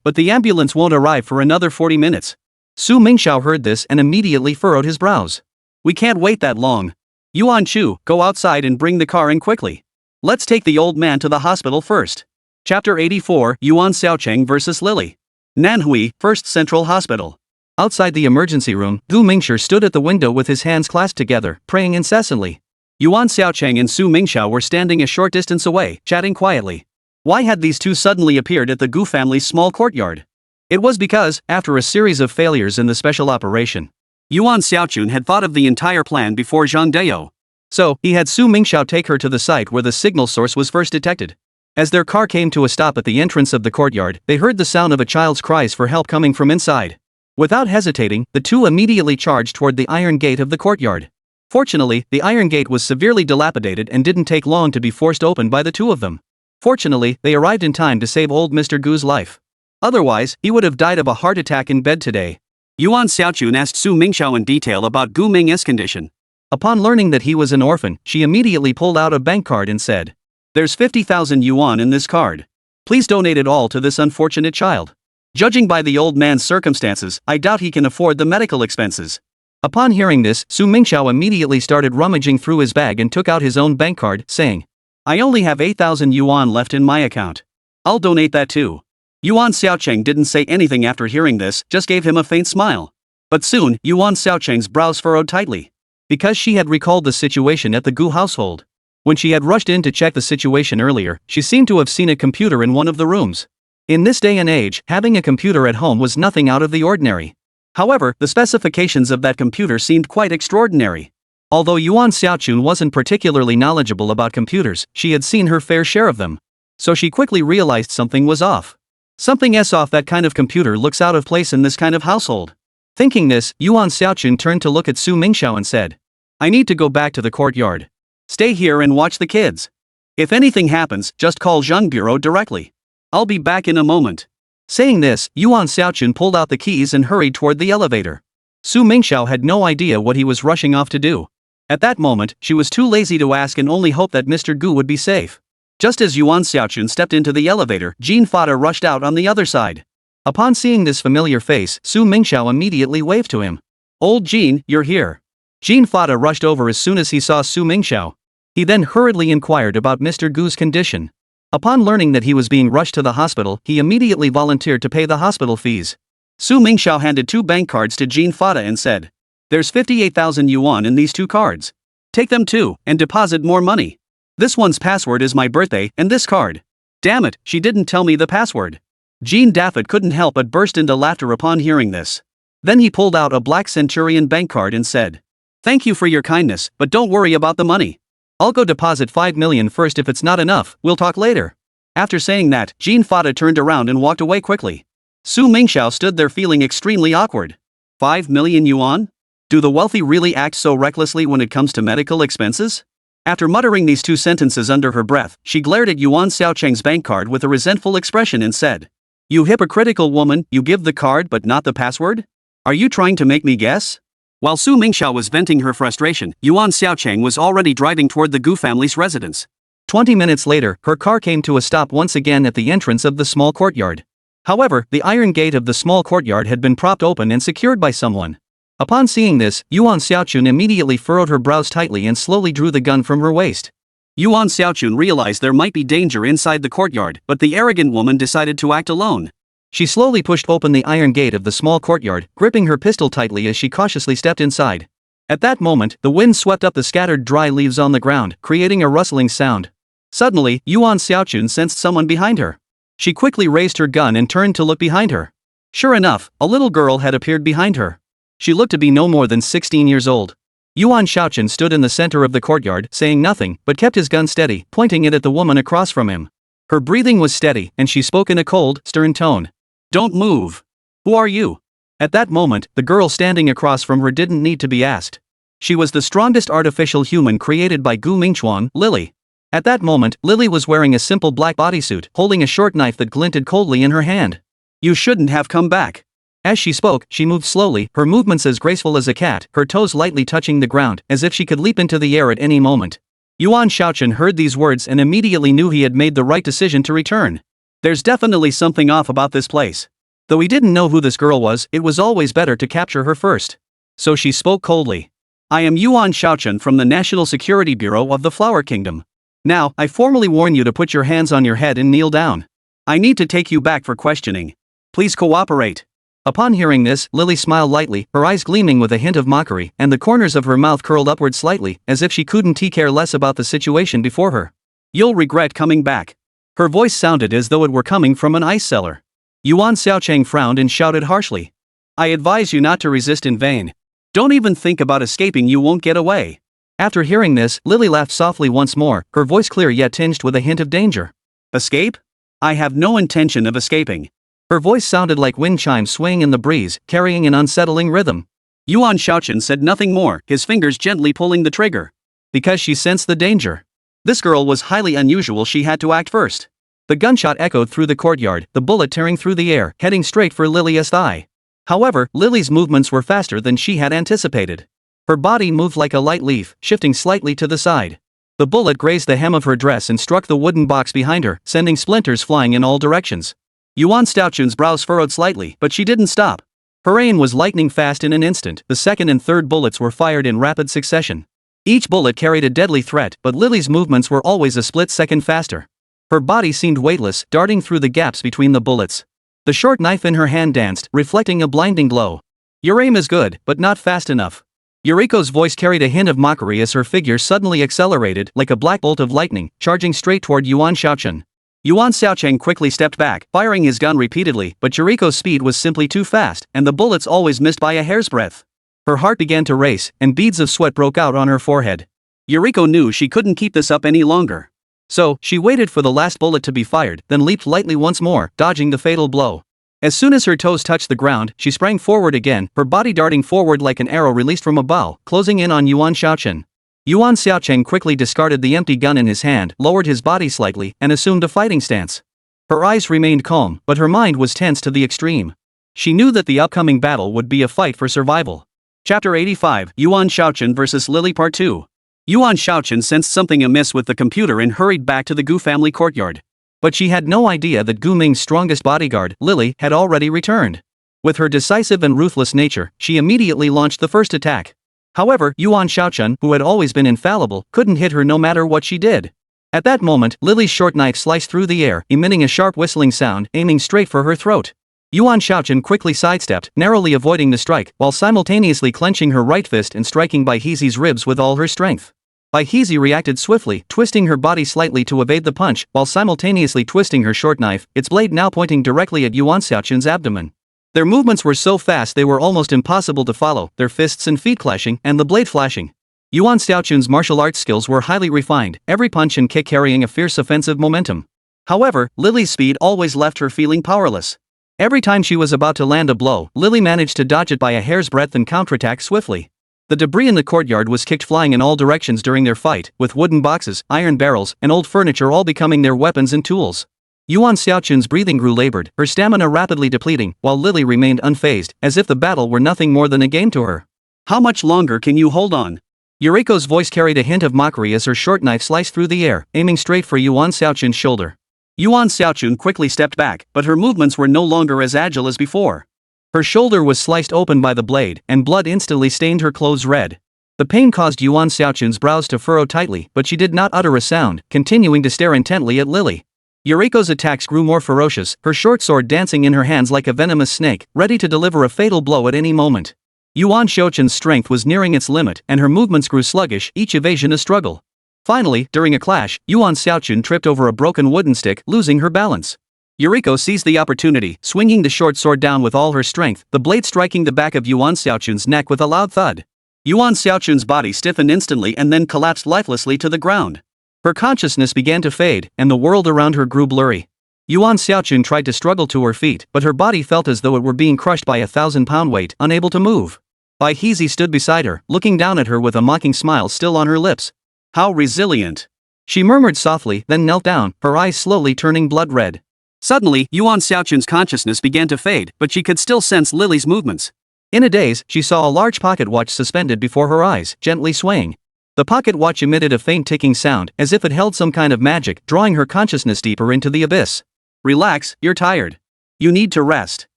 but the ambulance won't arrive for another 40 minutes. Su Mingxiao heard this and immediately furrowed his brows. "We can't wait that long. Yuan Chu, go outside and bring the car in quickly. Let's take the old man to the hospital first." Chapter 84, Yuan Xiaocheng vs. Lily. Nanhui, First Central Hospital. Outside the emergency room, Gu Mingshi stood at the window with his hands clasped together, praying incessantly. Yuan Xiaocheng and Su Mingxiao were standing a short distance away, chatting quietly. Why had these two suddenly appeared at the Gu family's small courtyard? It was because, after a series of failures in the special operation, Yuan Xiaochun had thought of the entire plan before Zhang Deo. So, he had Su Mingxiao take her to the site where the signal source was first detected. As their car came to a stop at the entrance of the courtyard, they heard the sound of a child's cries for help coming from inside. Without hesitating, the two immediately charged toward the iron gate of the courtyard. Fortunately, the iron gate was severely dilapidated and didn't take long to be forced open by the two of them. Fortunately, they arrived in time to save old Mr. Gu's life. Otherwise, he would have died of a heart attack in bed today. Yuan Xiaochun asked Su Mingxiao in detail about Gu Ming's condition. Upon learning that he was an orphan, she immediately pulled out a bank card and said, "There's 50,000 yuan in this card. Please donate it all to this unfortunate child. Judging by the old man's circumstances, I doubt he can afford the medical expenses." Upon hearing this, Su Mingxiao immediately started rummaging through his bag and took out his own bank card, saying, "I only have 8,000 yuan left in my account. I'll donate that too." Yuan Xiaocheng didn't say anything after hearing this, just gave him a faint smile. But soon, Yuan Xiaocheng's brows furrowed tightly. Because she had recalled the situation at the Gu household. When she had rushed in to check the situation earlier, she seemed to have seen a computer in one of the rooms. In this day and age, having a computer at home was nothing out of the ordinary. However, the specifications of that computer seemed quite extraordinary. Although Yuan Xiaochun wasn't particularly knowledgeable about computers, she had seen her fair share of them. So she quickly realized something was off. Something's off, that kind of computer looks out of place in this kind of household. Thinking this, Yuan Xiaochun turned to look at Su Mingxiao and said, "I need to go back to the courtyard. Stay here and watch the kids. If anything happens, just call Zhang Bureau directly. I'll be back in a moment." Saying this, Yuan Xiaochun pulled out the keys and hurried toward the elevator. Su Mingxiao had no idea what he was rushing off to do. At that moment, she was too lazy to ask and only hoped that Mr. Gu would be safe. Just as Yuan Xiaochun stepped into the elevator, Jean Fada rushed out on the other side. Upon seeing this familiar face, Su Mingxiao immediately waved to him. "Old Jean, you're here." Jean Fada rushed over as soon as he saw Su Mingxiao. He then hurriedly inquired about Mr. Gu's condition. Upon learning that he was being rushed to the hospital, he immediately volunteered to pay the hospital fees. Su Mingxiao handed 2 bank cards to Jean Fada and said, "There's 58,000 yuan in these 2 cards. Take them too, and deposit more money. This one's password is my birthday, and this card. Damn it, she didn't tell me the password." Jean Daffet couldn't help but burst into laughter upon hearing this. Then he pulled out a black Centurion bank card and said, "Thank you for your kindness, but don't worry about the money. I'll go deposit 5 million first. If it's not enough, we'll talk later." After saying that, Jean Fada turned around and walked away quickly. Su Mingxiao stood there feeling extremely awkward. 5 million yuan? Do the wealthy really act so recklessly when it comes to medical expenses? After muttering these 2 sentences under her breath, she glared at Yuan Xiaocheng's bank card with a resentful expression and said, "You hypocritical woman, you give the card but not the password? Are you trying to make me guess?" While Su Mingxiao was venting her frustration, Yuan Xiaocheng was already driving toward the Gu family's residence. 20 minutes later, her car came to a stop once again at the entrance of the small courtyard. However, the iron gate of the small courtyard had been propped open and secured by someone. Upon seeing this, Yuan Xiaochun immediately furrowed her brows tightly and slowly drew the gun from her waist. Yuan Xiaochun realized there might be danger inside the courtyard, but the arrogant woman decided to act alone. She slowly pushed open the iron gate of the small courtyard, gripping her pistol tightly as she cautiously stepped inside. At that moment, the wind swept up the scattered dry leaves on the ground, creating a rustling sound. Suddenly, Yuan Xiaochun sensed someone behind her. She quickly raised her gun and turned to look behind her. Sure enough, a little girl had appeared behind her. She looked to be no more than 16 years old. Yuan Xiaochun stood in the center of the courtyard, saying nothing, but kept his gun steady, pointing it at the woman across from him. Her breathing was steady, and she spoke in a cold, stern tone. "Don't move. Who are you?" At that moment, the girl standing across from her didn't need to be asked. She was the strongest artificial human created by Gu Mingchuan, Lily. At that moment, Lily was wearing a simple black bodysuit, holding a short knife that glinted coldly in her hand. "You shouldn't have come back." As she spoke, she moved slowly, her movements as graceful as a cat, her toes lightly touching the ground, as if she could leap into the air at any moment. Yuan Xiaochun heard these words and immediately knew he had made the right decision to return. There's definitely something off about this place. Though he didn't know who this girl was, it was always better to capture her first. So she spoke coldly. "I am Yuan Xiaochun from the National Security Bureau of the Flower Kingdom. Now, I formally warn you to put your hands on your head and kneel down. I need to take you back for questioning. Please cooperate." Upon hearing this, Lily smiled lightly, her eyes gleaming with a hint of mockery, and the corners of her mouth curled upward slightly, as if she couldn't care less about the situation before her. You'll regret coming back. Her voice sounded as though it were coming from an ice cellar. Yuan Xiaocheng frowned and shouted harshly. I advise you not to resist in vain. Don't even think about escaping, you won't get away. After hearing this, Lily laughed softly once more, her voice clear yet tinged with a hint of danger. Escape? I have no intention of escaping. Her voice sounded like wind chimes swaying in the breeze, carrying an unsettling rhythm. Yuan Xiaochen said nothing more, his fingers gently pulling the trigger. Because she sensed the danger. This girl was highly unusual, she had to act first. The gunshot echoed through the courtyard, the bullet tearing through the air, heading straight for Lily's thigh. However, Lily's movements were faster than she had anticipated. Her body moved like a light leaf, shifting slightly to the side. The bullet grazed the hem of her dress and struck the wooden box behind her, sending splinters flying in all directions. Yuan Xiaochun's brows furrowed slightly, but she didn't stop. Her aim was lightning fast. In an instant, the second and third bullets were fired in rapid succession. Each bullet carried a deadly threat, but Lily's movements were always a split second faster. Her body seemed weightless, darting through the gaps between the bullets. The short knife in her hand danced, reflecting a blinding glow. Your aim is good, but not fast enough. Yuriko's voice carried a hint of mockery as her figure suddenly accelerated, like a black bolt of lightning, charging straight toward Yuan Xiaochen. Yuan Xiaocheng quickly stepped back, firing his gun repeatedly, but Yuriko's speed was simply too fast, and the bullets always missed by a hair's breadth. Her heart began to race, and beads of sweat broke out on her forehead. Yuriko knew she couldn't keep this up any longer. So, she waited for the last bullet to be fired, then leaped lightly once more, dodging the fatal blow. As soon as her toes touched the ground, she sprang forward again, her body darting forward like an arrow released from a bow, closing in on Yuan Xiaochen. Yuan Xiaocheng quickly discarded the empty gun in his hand, lowered his body slightly, and assumed a fighting stance. Her eyes remained calm, but her mind was tense to the extreme. She knew that the upcoming battle would be a fight for survival. Chapter 85, Yuan Xiaochen vs. Lily Part 2. Yuan Xiaochen sensed something amiss with the computer and hurried back to the Gu family courtyard. But she had no idea that Gu Ming's strongest bodyguard, Lily, had already returned. With her decisive and ruthless nature, she immediately launched the first attack. However, Yuan Xiaochen, who had always been infallible, couldn't hit her no matter what she did. At that moment, Lily's short knife sliced through the air, emitting a sharp whistling sound, aiming straight for her throat. Yuan Xiaochen quickly sidestepped, narrowly avoiding the strike, while simultaneously clenching her right fist and striking Bai Heezi's ribs with all her strength. Bai Heezi reacted swiftly, twisting her body slightly to evade the punch, while simultaneously twisting her short knife, its blade now pointing directly at Yuan Xiaochen's abdomen. Their movements were so fast they were almost impossible to follow, their fists and feet clashing, and the blade flashing. Yuan Xiaochun's martial arts skills were highly refined, every punch and kick carrying a fierce offensive momentum. However, Lily's speed always left her feeling powerless. Every time she was about to land a blow, Lily managed to dodge it by a hair's breadth and counterattack swiftly. The debris in the courtyard was kicked flying in all directions during their fight, with wooden boxes, iron barrels, and old furniture all becoming their weapons and tools. Yuan Xiaochun's breathing grew labored, her stamina rapidly depleting, while Lily remained unfazed, as if the battle were nothing more than a game to her. How much longer can you hold on? Yuriko's voice carried a hint of mockery as her short knife sliced through the air, aiming straight for Yuan Xiaochun's shoulder. Yuan Xiaochun quickly stepped back, but her movements were no longer as agile as before. Her shoulder was sliced open by the blade, and blood instantly stained her clothes red. The pain caused Yuan Xiaochun's brows to furrow tightly, but she did not utter a sound, continuing to stare intently at Lily. Yuriko's attacks grew more ferocious, her short sword dancing in her hands like a venomous snake, ready to deliver a fatal blow at any moment. Yuan Xiaochun's strength was nearing its limit, and her movements grew sluggish, each evasion a struggle. Finally, during a clash, Yuan Xiaochun tripped over a broken wooden stick, losing her balance. Yuriko seized the opportunity, swinging the short sword down with all her strength, the blade striking the back of Yuan Xiaochun's neck with a loud thud. Yuan Xiaochun's body stiffened instantly and then collapsed lifelessly to the ground. Her consciousness began to fade, and the world around her grew blurry. Yuan Xiaochun tried to struggle to her feet, but her body felt as though it were being crushed by a 1,000-pound weight, unable to move. Bai Heezi stood beside her, looking down at her with a mocking smile still on her lips. How resilient! She murmured softly, then knelt down, her eyes slowly turning blood red. Suddenly, Yuan Xiaochun's consciousness began to fade, but she could still sense Lily's movements. In a daze, she saw a large pocket watch suspended before her eyes, gently swaying. The pocket watch emitted a faint ticking sound, as if it held some kind of magic, drawing her consciousness deeper into the abyss. Relax, you're tired. You need to rest.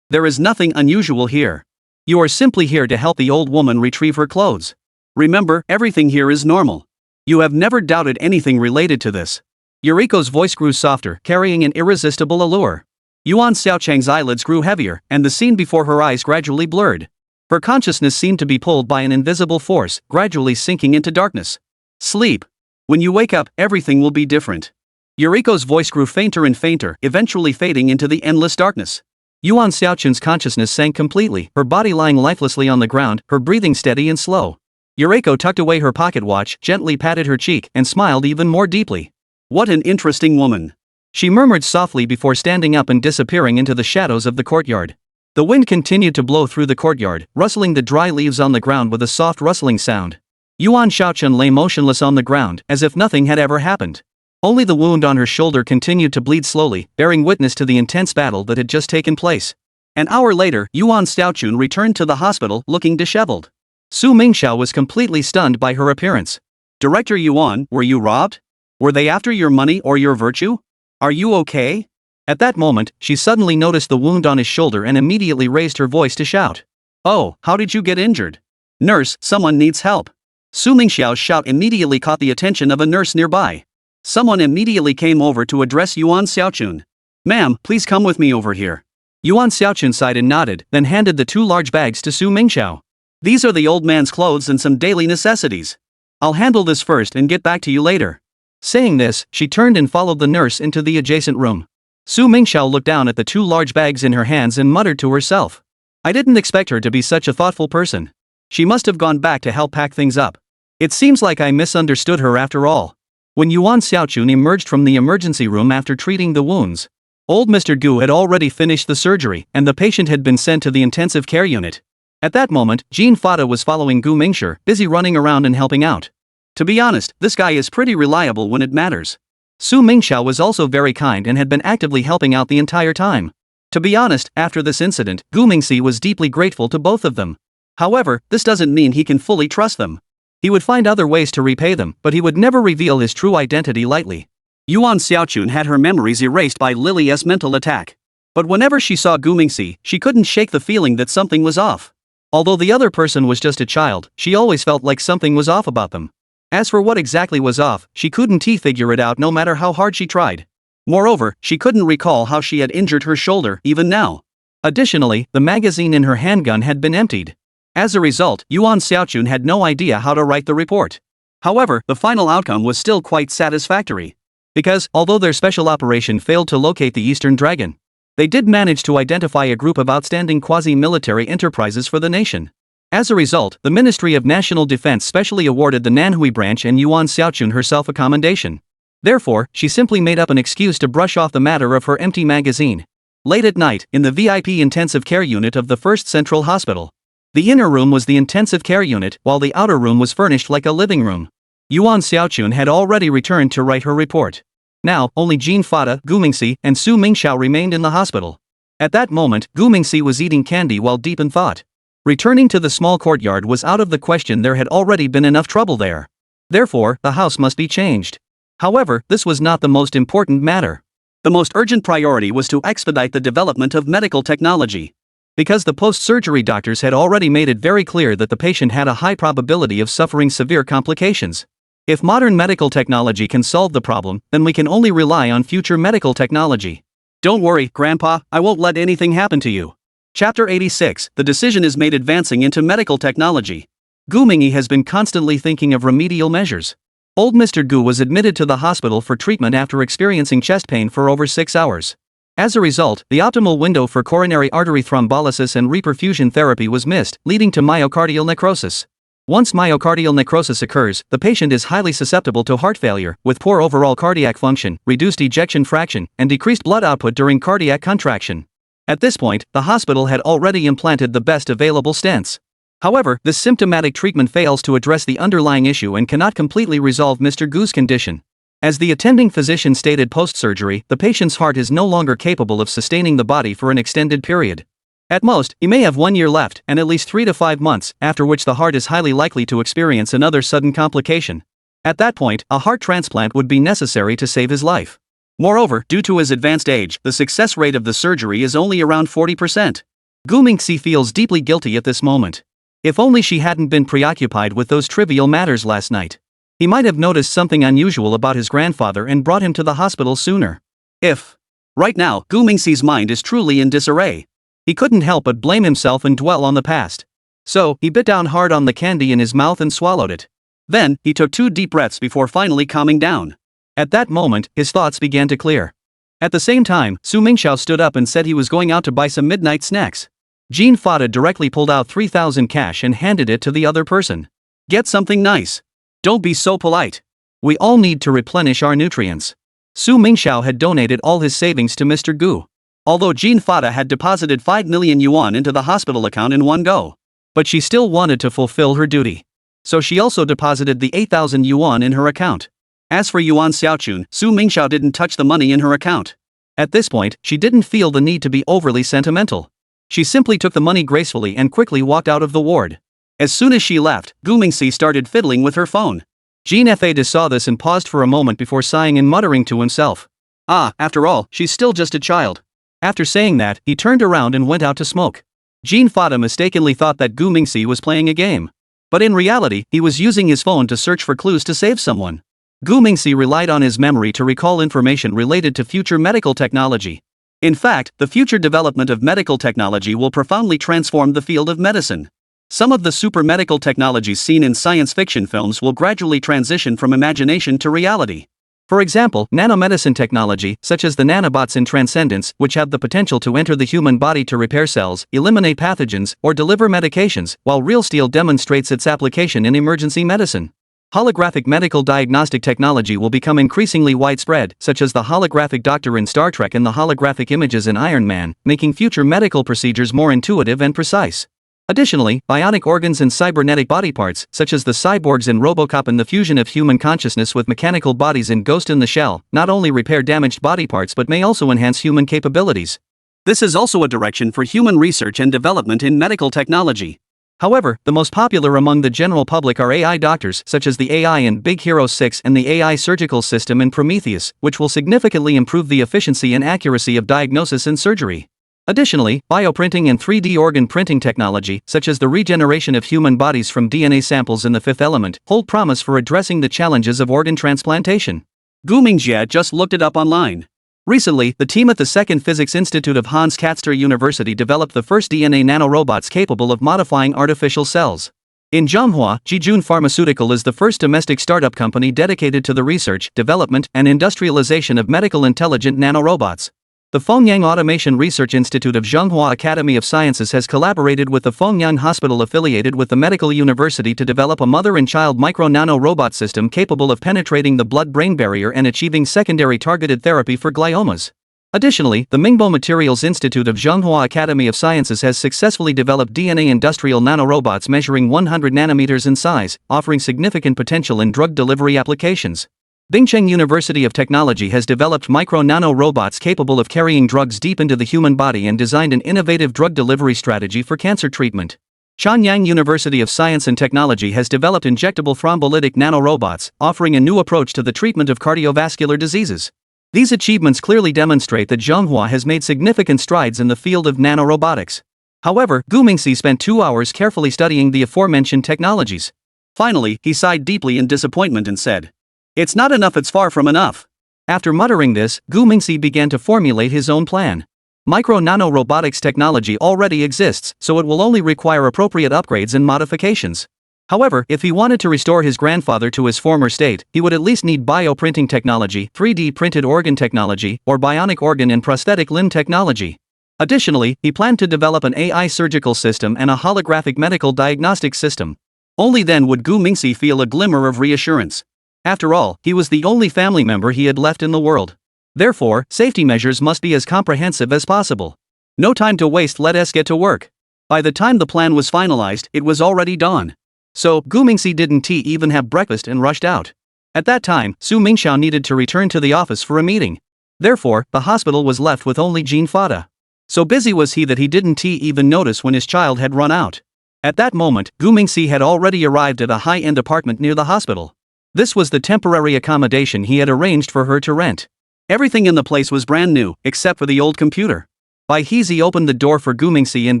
There is nothing unusual here. You are simply here to help the old woman retrieve her clothes. Remember, everything here is normal. You have never doubted anything related to this. Yuriko's voice grew softer, carrying an irresistible allure. Yuan Xiaochang's eyelids grew heavier, and the scene before her eyes gradually blurred. Her consciousness seemed to be pulled by an invisible force, gradually sinking into darkness. Sleep. When you wake up, everything will be different. Yuriko's voice grew fainter and fainter, eventually fading into the endless darkness. Yuan Xiaochun's consciousness sank completely, her body lying lifelessly on the ground, her breathing steady and slow. Yuriko tucked away her pocket watch, gently patted her cheek, and smiled even more deeply. What an interesting woman. She murmured softly before standing up and disappearing into the shadows of the courtyard. The wind continued to blow through the courtyard, rustling the dry leaves on the ground with a soft rustling sound. Yuan Xiaochun lay motionless on the ground, as if nothing had ever happened. Only the wound on her shoulder continued to bleed slowly, bearing witness to the intense battle that had just taken place. An hour later, Yuan Xiaochun returned to the hospital, looking disheveled. Su Mingxiao was completely stunned by her appearance. Director Yuan, were you robbed? Were they after your money or your virtue? Are you okay? At that moment, she suddenly noticed the wound on his shoulder and immediately raised her voice to shout. Oh, how did you get injured? Nurse, someone needs help. Su Mingxiao's shout immediately caught the attention of a nurse nearby. Someone immediately came over to address Yuan Xiaochun. Ma'am, please come with me over here. Yuan Xiaochun sighed and nodded, then handed the 2 large bags to Su Mingxiao. These are the old man's clothes and some daily necessities. I'll handle this first and get back to you later. Saying this, she turned and followed the nurse into the adjacent room. Su Mingxiao looked down at the 2 large bags in her hands and muttered to herself. I didn't expect her to be such a thoughtful person. She must have gone back to help pack things up. It seems like I misunderstood her after all. When Yuan Xiaochun emerged from the emergency room after treating the wounds, old Mr. Gu had already finished the surgery and the patient had been sent to the intensive care unit. At that moment, Jean Fada was following Gu Mingshi, busy running around and helping out. To be honest, this guy is pretty reliable when it matters. Su Mingxiao was also very kind and had been actively helping out the entire time. To be honest, after this incident, Gu Mingxi was deeply grateful to both of them. However, this doesn't mean he can fully trust them. He would find other ways to repay them, but he would never reveal his true identity lightly. Yuan Xiaochun had her memories erased by Lily's mental attack. But whenever she saw Gu Mingxi, she couldn't shake the feeling that something was off. Although the other person was just a child, she always felt like something was off about them. As for what exactly was off, she couldn't figure it out no matter how hard she tried. Moreover, she couldn't recall how she had injured her shoulder, even now. Additionally, the magazine in her handgun had been emptied. As a result, Yuan Xiaochun had no idea how to write the report. However, the final outcome was still quite satisfactory. Because, although their special operation failed to locate the Eastern Dragon, they did manage to identify a group of outstanding quasi-military enterprises for the nation. As a result, the Ministry of National Defense specially awarded the Nanhui branch and Yuan Xiaochun herself a commendation. Therefore, she simply made up an excuse to brush off the matter of her empty magazine. Late at night, in the VIP intensive care unit of the 1st Central Hospital. The inner room was the intensive care unit, while the outer room was furnished like a living room. Yuan Xiaochun had already returned to write her report. Now, only Jean Fada, Gu Mingxi, and Su Mingxiao remained in the hospital. At that moment, Gu Mingxi was eating candy while deep in thought. Returning to the small courtyard was out of the question. There had already been enough trouble there. Therefore, the house must be changed. However, this was not the most important matter. The most urgent priority was to expedite the development of medical technology. Because the post-surgery doctors had already made it very clear that the patient had a high probability of suffering severe complications. If modern medical technology can solve the problem, then we can only rely on future medical technology. Don't worry, Grandpa, I won't let anything happen to you. Chapter 86, the decision is made advancing into medical technology. Gu Mingyi has been constantly thinking of remedial measures. Old Mr. Gu was admitted to the hospital for treatment after experiencing chest pain for over 6 hours. As a result, the optimal window for coronary artery thrombolysis and reperfusion therapy was missed, leading to myocardial necrosis. Once myocardial necrosis occurs, the patient is highly susceptible to heart failure, with poor overall cardiac function, reduced ejection fraction, and decreased blood output during cardiac contraction. At this point, the hospital had already implanted the best available stents. However, this symptomatic treatment fails to address the underlying issue and cannot completely resolve Mr. Gu's condition. As the attending physician stated post-surgery, the patient's heart is no longer capable of sustaining the body for an extended period. At most, he may have 1 year left and at least 3 to 5 months, after which the heart is highly likely to experience another sudden complication. At that point, a heart transplant would be necessary to save his life. Moreover, due to his advanced age, the success rate of the surgery is only around 40%. Gu Mingxi feels deeply guilty at this moment. If only she hadn't been preoccupied with those trivial matters last night. He might have noticed something unusual about his grandfather and brought him to the hospital sooner. If Right now, Gu Mingxi's mind is truly in disarray. He couldn't help but blame himself and dwell on the past. So, he bit down hard on the candy in his mouth and swallowed it. Then, he took 2 deep breaths before finally calming down. At that moment, his thoughts began to clear. At the same time, Su Mingxiao stood up and said he was going out to buy some midnight snacks. Jean Fada directly pulled out 3,000 cash and handed it to the other person. Get something nice. Don't be so polite. We all need to replenish our nutrients. Su Mingxiao had donated all his savings to Mr. Gu. Although Jean Fada had deposited 5 million yuan into the hospital account in one go. But she still wanted to fulfill her duty. So she also deposited the 8,000 yuan in her account. As for Yuan Xiaochun, Su Mingxiao didn't touch the money in her account. At this point, she didn't feel the need to be overly sentimental. She simply took the money gracefully and quickly walked out of the ward. As soon as she left, Gu Mingxi started fiddling with her phone. Jean Fada saw this and paused for a moment before sighing and muttering to himself. After all, she's still just a child. After saying that, he turned around and went out to smoke. Jean Fada mistakenly thought that Gu Mingxi was playing a game. But in reality, he was using his phone to search for clues to save someone. Gu Mingxi relied on his memory to recall information related to future medical technology. In fact, the future development of medical technology will profoundly transform the field of medicine. Some of the super medical technologies seen in science fiction films will gradually transition from imagination to reality. For example, nanomedicine technology, such as the nanobots in Transcendence, which have the potential to enter the human body to repair cells, eliminate pathogens, or deliver medications, while Real Steel demonstrates its application in emergency medicine. Holographic medical diagnostic technology will become increasingly widespread, such as the holographic doctor in Star Trek and the holographic images in Iron Man, making future medical procedures more intuitive and precise. Additionally, bionic organs and cybernetic body parts, such as the cyborgs in RoboCop and the fusion of human consciousness with mechanical bodies in Ghost in the Shell, not only repair damaged body parts but may also enhance human capabilities. This is also a direction for human research and development in medical technology. However, the most popular among the general public are AI doctors, such as the AI in Big Hero 6 and the AI surgical system in Prometheus, which will significantly improve the efficiency and accuracy of diagnosis and surgery. Additionally, bioprinting and 3D organ printing technology, such as the regeneration of human bodies from DNA samples in The Fifth Element, hold promise for addressing the challenges of organ transplantation. Gu Mingjie just looked it up online. Recently, the team at the Second Physics Institute of Hans Katzter University developed the first DNA nanorobots capable of modifying artificial cells. In Zhonghua, Jijun Pharmaceutical is the first domestic startup company dedicated to the research, development, and industrialization of medical intelligent nanorobots. The Fengyang Automation Research Institute of Zhonghua Academy of Sciences has collaborated with the Fengyang Hospital affiliated with the medical university to develop a mother and child micro-nano-robot system capable of penetrating the blood-brain barrier and achieving secondary targeted therapy for gliomas. Additionally, the Mingbo Materials Institute of Zhonghua Academy of Sciences has successfully developed DNA industrial nanorobots measuring 100 nanometers in size, offering significant potential in drug delivery applications. Bingcheng University of Technology has developed micro-nano robots capable of carrying drugs deep into the human body and designed an innovative drug delivery strategy for cancer treatment. Chanyang University of Science and Technology has developed injectable thrombolytic nanorobots, offering a new approach to the treatment of cardiovascular diseases. These achievements clearly demonstrate that Zhonghua has made significant strides in the field of nanorobotics. However, Gu Mingxi spent 2 hours carefully studying the aforementioned technologies. Finally, he sighed deeply in disappointment and said, "It's not enough, it's far from enough." After muttering this, Gu Mingxi began to formulate his own plan. Micro-nano robotics technology already exists, so it will only require appropriate upgrades and modifications. However, if he wanted to restore his grandfather to his former state, he would at least need bioprinting technology, 3D printed organ technology, or bionic organ and prosthetic limb technology. Additionally, he planned to develop an AI surgical system and a holographic medical diagnostic system. Only then would Gu Mingxi feel a glimmer of reassurance. After all, he was the only family member he had left in the world. Therefore, safety measures must be as comprehensive as possible. No time to waste, let us get to work. By the time the plan was finalized, it was already dawn. So, Gu Mingxi didn't even have breakfast and rushed out. At that time, Su Mingxiao needed to return to the office for a meeting. Therefore, the hospital was left with only Jean Fada. So busy was he that he didn't even notice when his child had run out. At that moment, Gu Mingxi had already arrived at a high-end apartment near the hospital. This was the temporary accommodation he had arranged for her to rent. Everything in the place was brand new, except for the old computer. Bai Hezi opened the door for Gu Mingxi and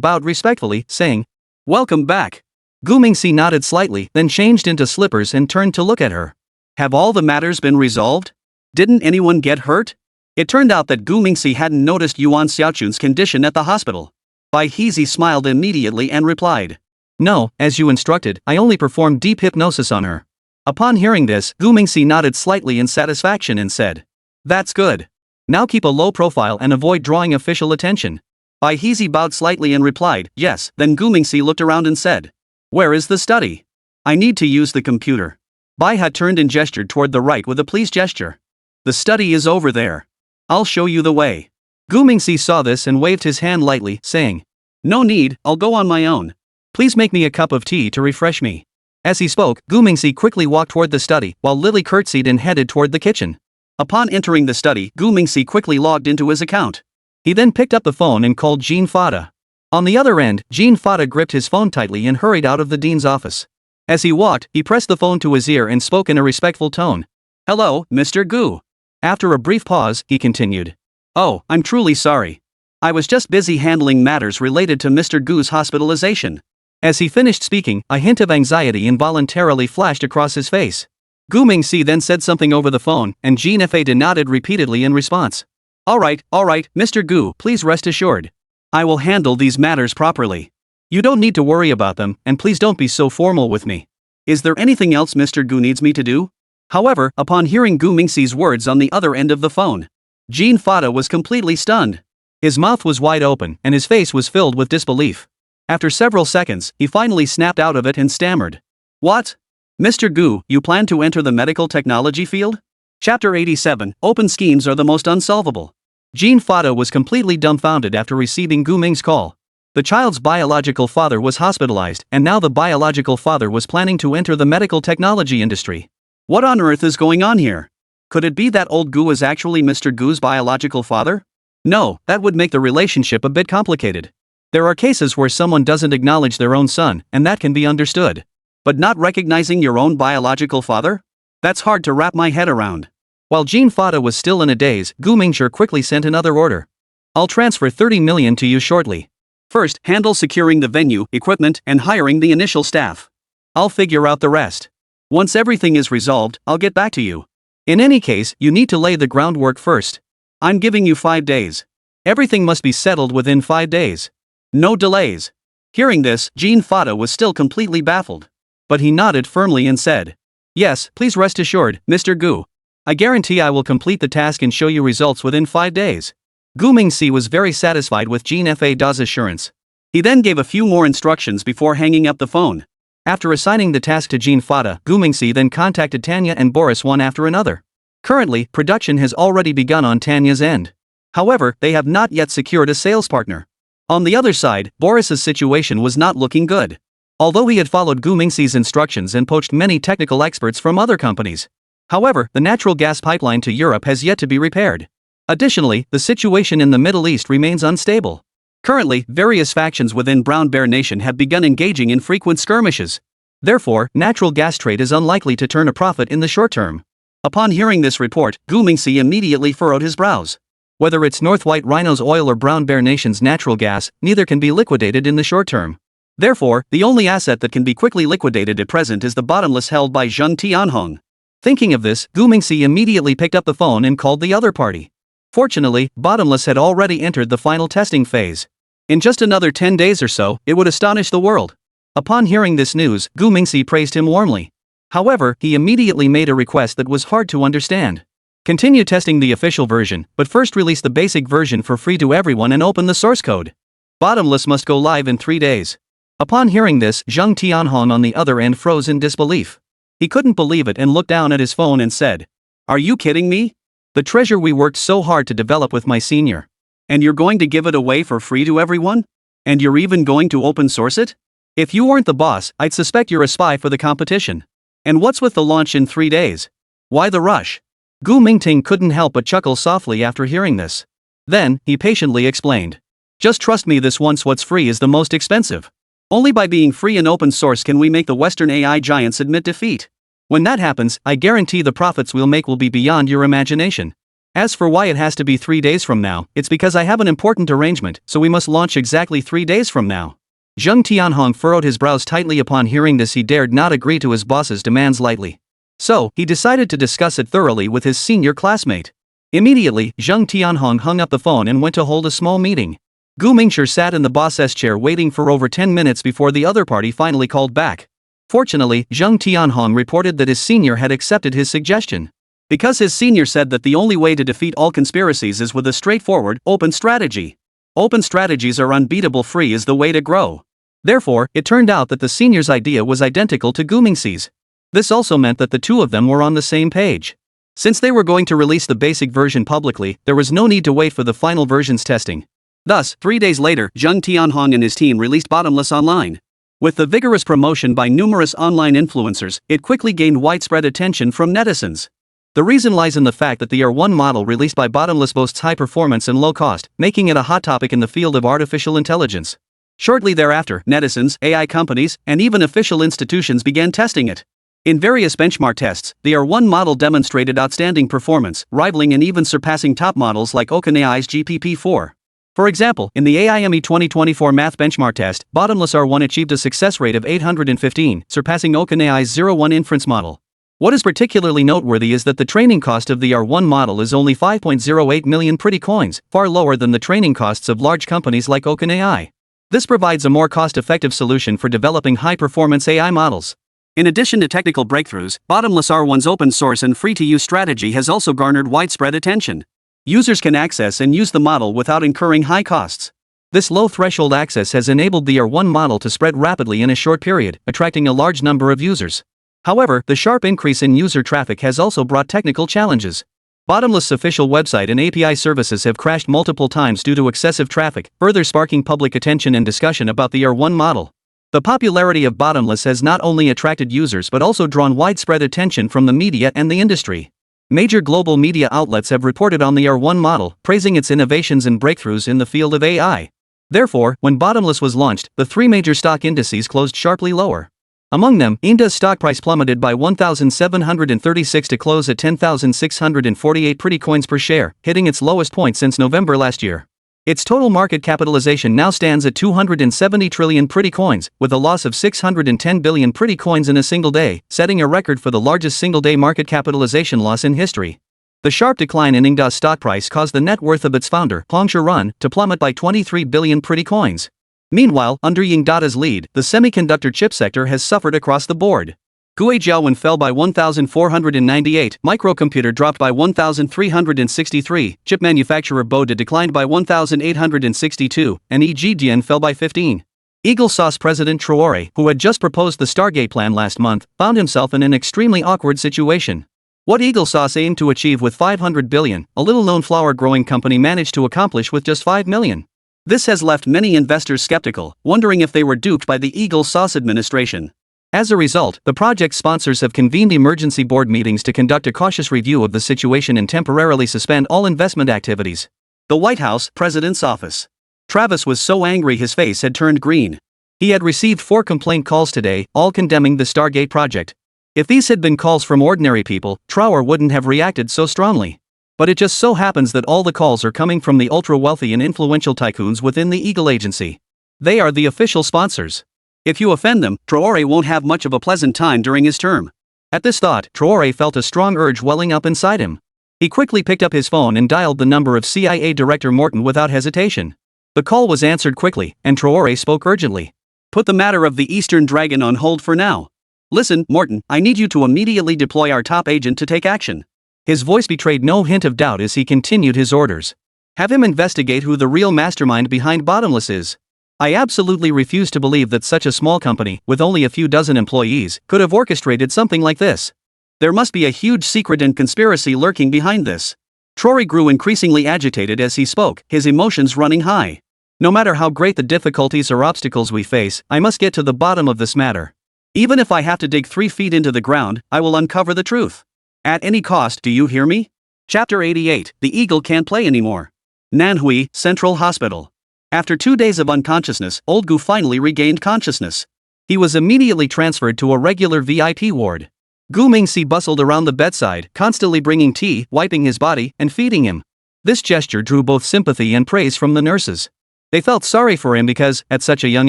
bowed respectfully, saying, "Welcome back." Gu Mingxi nodded slightly, then changed into slippers and turned to look at her. "Have all the matters been resolved? Didn't anyone get hurt?" It turned out that Gu Mingxi hadn't noticed Yuan Xiaochun's condition at the hospital. Bai Hezi smiled immediately and replied, "No, as you instructed, I only performed deep hypnosis on her." Upon hearing this, Gu Mingxi nodded slightly in satisfaction and said, "That's good. Now keep a low profile and avoid drawing official attention." Bai Hezi bowed slightly and replied, "Yes." Then Gu Mingxi looked around and said, "Where is the study? I need to use the computer." Bai Ha turned and gestured toward the right with a pleased gesture. "The study is over there. I'll show you the way." Gu Mingxi saw this and waved his hand lightly, saying, "No need, I'll go on my own. Please make me a cup of tea to refresh me." As he spoke, Gu Mingxi quickly walked toward the study, while Lily curtsied and headed toward the kitchen. Upon entering the study, Gu Mingxi quickly logged into his account. He then picked up the phone and called Jean Fada. On the other end, Jean Fada gripped his phone tightly and hurried out of the dean's office. As he walked, he pressed the phone to his ear and spoke in a respectful tone. "Hello, Mr. Gu." After a brief pause, he continued, "Oh, I'm truly sorry. I was just busy handling matters related to Mr. Gu's hospitalization." As he finished speaking, a hint of anxiety involuntarily flashed across his face. Gu Mingxi then said something over the phone, and Jean Fada nodded repeatedly in response. All right, Mr. Gu, please rest assured. I will handle these matters properly. You don't need to worry about them, and please don't be so formal with me. Is there anything else Mr. Gu needs me to do?" However, upon hearing Gu Mingxi's words on the other end of the phone, Jean Fada was completely stunned. His mouth was wide open, and his face was filled with disbelief. After several seconds, he finally snapped out of it and stammered. "What? Mr. Gu, you plan to enter the medical technology field?" Chapter 87, Open Schemes Are the Most Unsolvable. Jean Fada was completely dumbfounded after receiving Gu Ming's call. The child's biological father was hospitalized, and now the biological father was planning to enter the medical technology industry. What on earth is going on here? Could it be that old Gu is actually Mr. Gu's biological father? No, that would make the relationship a bit complicated. There are cases where someone doesn't acknowledge their own son, and that can be understood. But not recognizing your own biological father? That's hard to wrap my head around. While Jean Fada was still in a daze, Gu Mingshi quickly sent another order. "I'll transfer 30 million to you shortly. First, handle securing the venue, equipment, and hiring the initial staff. I'll figure out the rest. Once everything is resolved, I'll get back to you. In any case, you need to lay the groundwork first. I'm giving you 5 days. Everything must be settled within 5 days. No delays." Hearing this, Jean Fada was still completely baffled. But he nodded firmly and said, "Yes, please rest assured, Mr. Gu. I guarantee I will complete the task and show you results within 5 days." Gu Mingxi was very satisfied with Jean Fada's assurance. He then gave a few more instructions before hanging up the phone. After assigning the task to Jean Fada, Gu Mingxi then contacted Tanya and Boris one after another. Currently, production has already begun on Tanya's end. However, they have not yet secured a sales partner. On the other side, Boris's situation was not looking good. Although he had followed Gu Mingxi's instructions and poached many technical experts from other companies. However, the natural gas pipeline to Europe has yet to be repaired. Additionally, the situation in the Middle East remains unstable. Currently, various factions within Brown Bear Nation have begun engaging in frequent skirmishes. Therefore, natural gas trade is unlikely to turn a profit in the short term. Upon hearing this report, Gu Mingxi immediately furrowed his brows. Whether it's North White Rhino's oil or Brown Bear Nation's natural gas, neither can be liquidated in the short term. Therefore, the only asset that can be quickly liquidated at present is the bottomless held by Zheng Tianhong. Thinking of this, Gu Mingxi immediately picked up the phone and called the other party. Fortunately, Bottomless had already entered the final testing phase. In just another 10 days or so, it would astonish the world. Upon hearing this news, Gu Mingxi praised him warmly. However, he immediately made a request that was hard to understand. Continue testing the official version, but first release the basic version for free to everyone and open the source code. Bottomless must go live in 3 days. Upon hearing this, Zheng Tianhong on the other end froze in disbelief. He couldn't believe it and looked down at his phone and said, "Are you kidding me? The treasure we worked so hard to develop with my senior. And you're going to give it away for free to everyone? And you're even going to open source it? If you weren't the boss, I'd suspect you're a spy for the competition. And what's with the launch in 3 days? Why the rush?" Gu Mingting couldn't help but chuckle softly after hearing this. Then, he patiently explained. "Just trust me this once, what's free is the most expensive. Only by being free and open source can we make the Western AI giants admit defeat. When that happens, I guarantee the profits we'll make will be beyond your imagination. As for why it has to be 3 days from now, it's because I have an important arrangement, so we must launch exactly 3 days from now." Zheng Tianhong furrowed his brows tightly upon hearing this. He dared not agree to his boss's demands lightly. So, he decided to discuss it thoroughly with his senior classmate. Immediately, Zheng Tianhong hung up the phone and went to hold a small meeting. Gu Mingshi sat in the boss's chair waiting for over 10 minutes before the other party finally called back. Fortunately, Zheng Tianhong reported that his senior had accepted his suggestion. Because his senior said that the only way to defeat all conspiracies is with a straightforward, open strategy. Open strategies are unbeatable. Free is the way to grow. Therefore, it turned out that the senior's idea was identical to Gu Mingxi's. This also meant that the two of them were on the same page. Since they were going to release the basic version publicly, there was no need to wait for the final version's testing. Thus, 3 days later, Zheng Tianhong and his team released Bottomless online. With the vigorous promotion by numerous online influencers, it quickly gained widespread attention from netizens. The reason lies in the fact that the R1 model released by Bottomless boasts high performance and low cost, making it a hot topic in the field of artificial intelligence. Shortly thereafter, netizens, AI companies, and even official institutions began testing it. In various benchmark tests, the R1 model demonstrated outstanding performance, rivaling and even surpassing top models like OpenAI's GPT-4. For example, in the AIME 2024 math benchmark test, Bottomless R1 achieved a success rate of 815, surpassing OpenAI's 01 inference model. What is particularly noteworthy is that the training cost of the R1 model is only 5.08 million pretty coins, far lower than the training costs of large companies like OpenAI. This provides a more cost-effective solution for developing high-performance AI models. In addition to technical breakthroughs, Bottomless R1's open-source and free-to-use strategy has also garnered widespread attention. Users can access and use the model without incurring high costs. This low-threshold access has enabled the R1 model to spread rapidly in a short period, attracting a large number of users. However, the sharp increase in user traffic has also brought technical challenges. Bottomless' official website and API services have crashed multiple times due to excessive traffic, further sparking public attention and discussion about the R1 model. The popularity of Bottomless has not only attracted users but also drawn widespread attention from the media and the industry. Major global media outlets have reported on the R1 model, praising its innovations and breakthroughs in the field of AI. Therefore, when Bottomless was launched, the three major stock indices closed sharply lower. Among them, Inda's stock price plummeted by 1,736 to close at 10,648 pretty coins per share, hitting its lowest point since November last year. Its total market capitalization now stands at 270 trillion pretty coins, with a loss of 610 billion pretty coins in a single day, setting a record for the largest single-day market capitalization loss in history. The sharp decline in Inda's stock price caused the net worth of its founder, Peng Shuren, to plummet by 23 billion pretty coins. Meanwhile, under Yingda's lead, the semiconductor chip sector has suffered across the board. Guijiawan fell by 1,498, microcomputer dropped by 1,363, chip manufacturer Boda declined by 1,862, and EGDN fell by 15. Eagle Sauce President Traore, who had just proposed the Stargate plan last month, found himself in an extremely awkward situation. What Eagle Sauce aimed to achieve with 500 billion, a little-known flower-growing company managed to accomplish with just 5 million. This has left many investors skeptical, wondering if they were duped by the Eagle Sauce administration. As a result, the project's sponsors have convened emergency board meetings to conduct a cautious review of the situation and temporarily suspend all investment activities. The White House, President's Office. Travis was so angry his face had turned green. He had received 4 complaint calls today, all condemning the Stargate project. If these had been calls from ordinary people, Traore wouldn't have reacted so strongly. But it just so happens that all the calls are coming from the ultra-wealthy and influential tycoons within the Eagle Agency. They are the official sponsors. If you offend them, Traore won't have much of a pleasant time during his term. At this thought, Traore felt a strong urge welling up inside him. He quickly picked up his phone and dialed the number of CIA Director Morton without hesitation. The call was answered quickly, and Traore spoke urgently. Put the matter of the Eastern Dragon on hold for now. Listen, Morton, I need you to immediately deploy our top agent to take action. His voice betrayed no hint of doubt as he continued his orders. Have him investigate who the real mastermind behind Bottomless is. I absolutely refuse to believe that such a small company, with only a few dozen employees, could have orchestrated something like this. There must be a huge secret and conspiracy lurking behind this. Traore grew increasingly agitated as he spoke, his emotions running high. No matter how great the difficulties or obstacles we face, I must get to the bottom of this matter. Even if I have to dig 3 feet into the ground, I will uncover the truth. At any cost, do you hear me? Chapter 88, The Eagle Can't Play Anymore. Nanhui, Central Hospital. After 2 days of unconsciousness, Old Gu finally regained consciousness. He was immediately transferred to a regular VIP ward. Gu Mingxi bustled around the bedside, constantly bringing tea, wiping his body, and feeding him. This gesture drew both sympathy and praise from the nurses. They felt sorry for him because, at such a young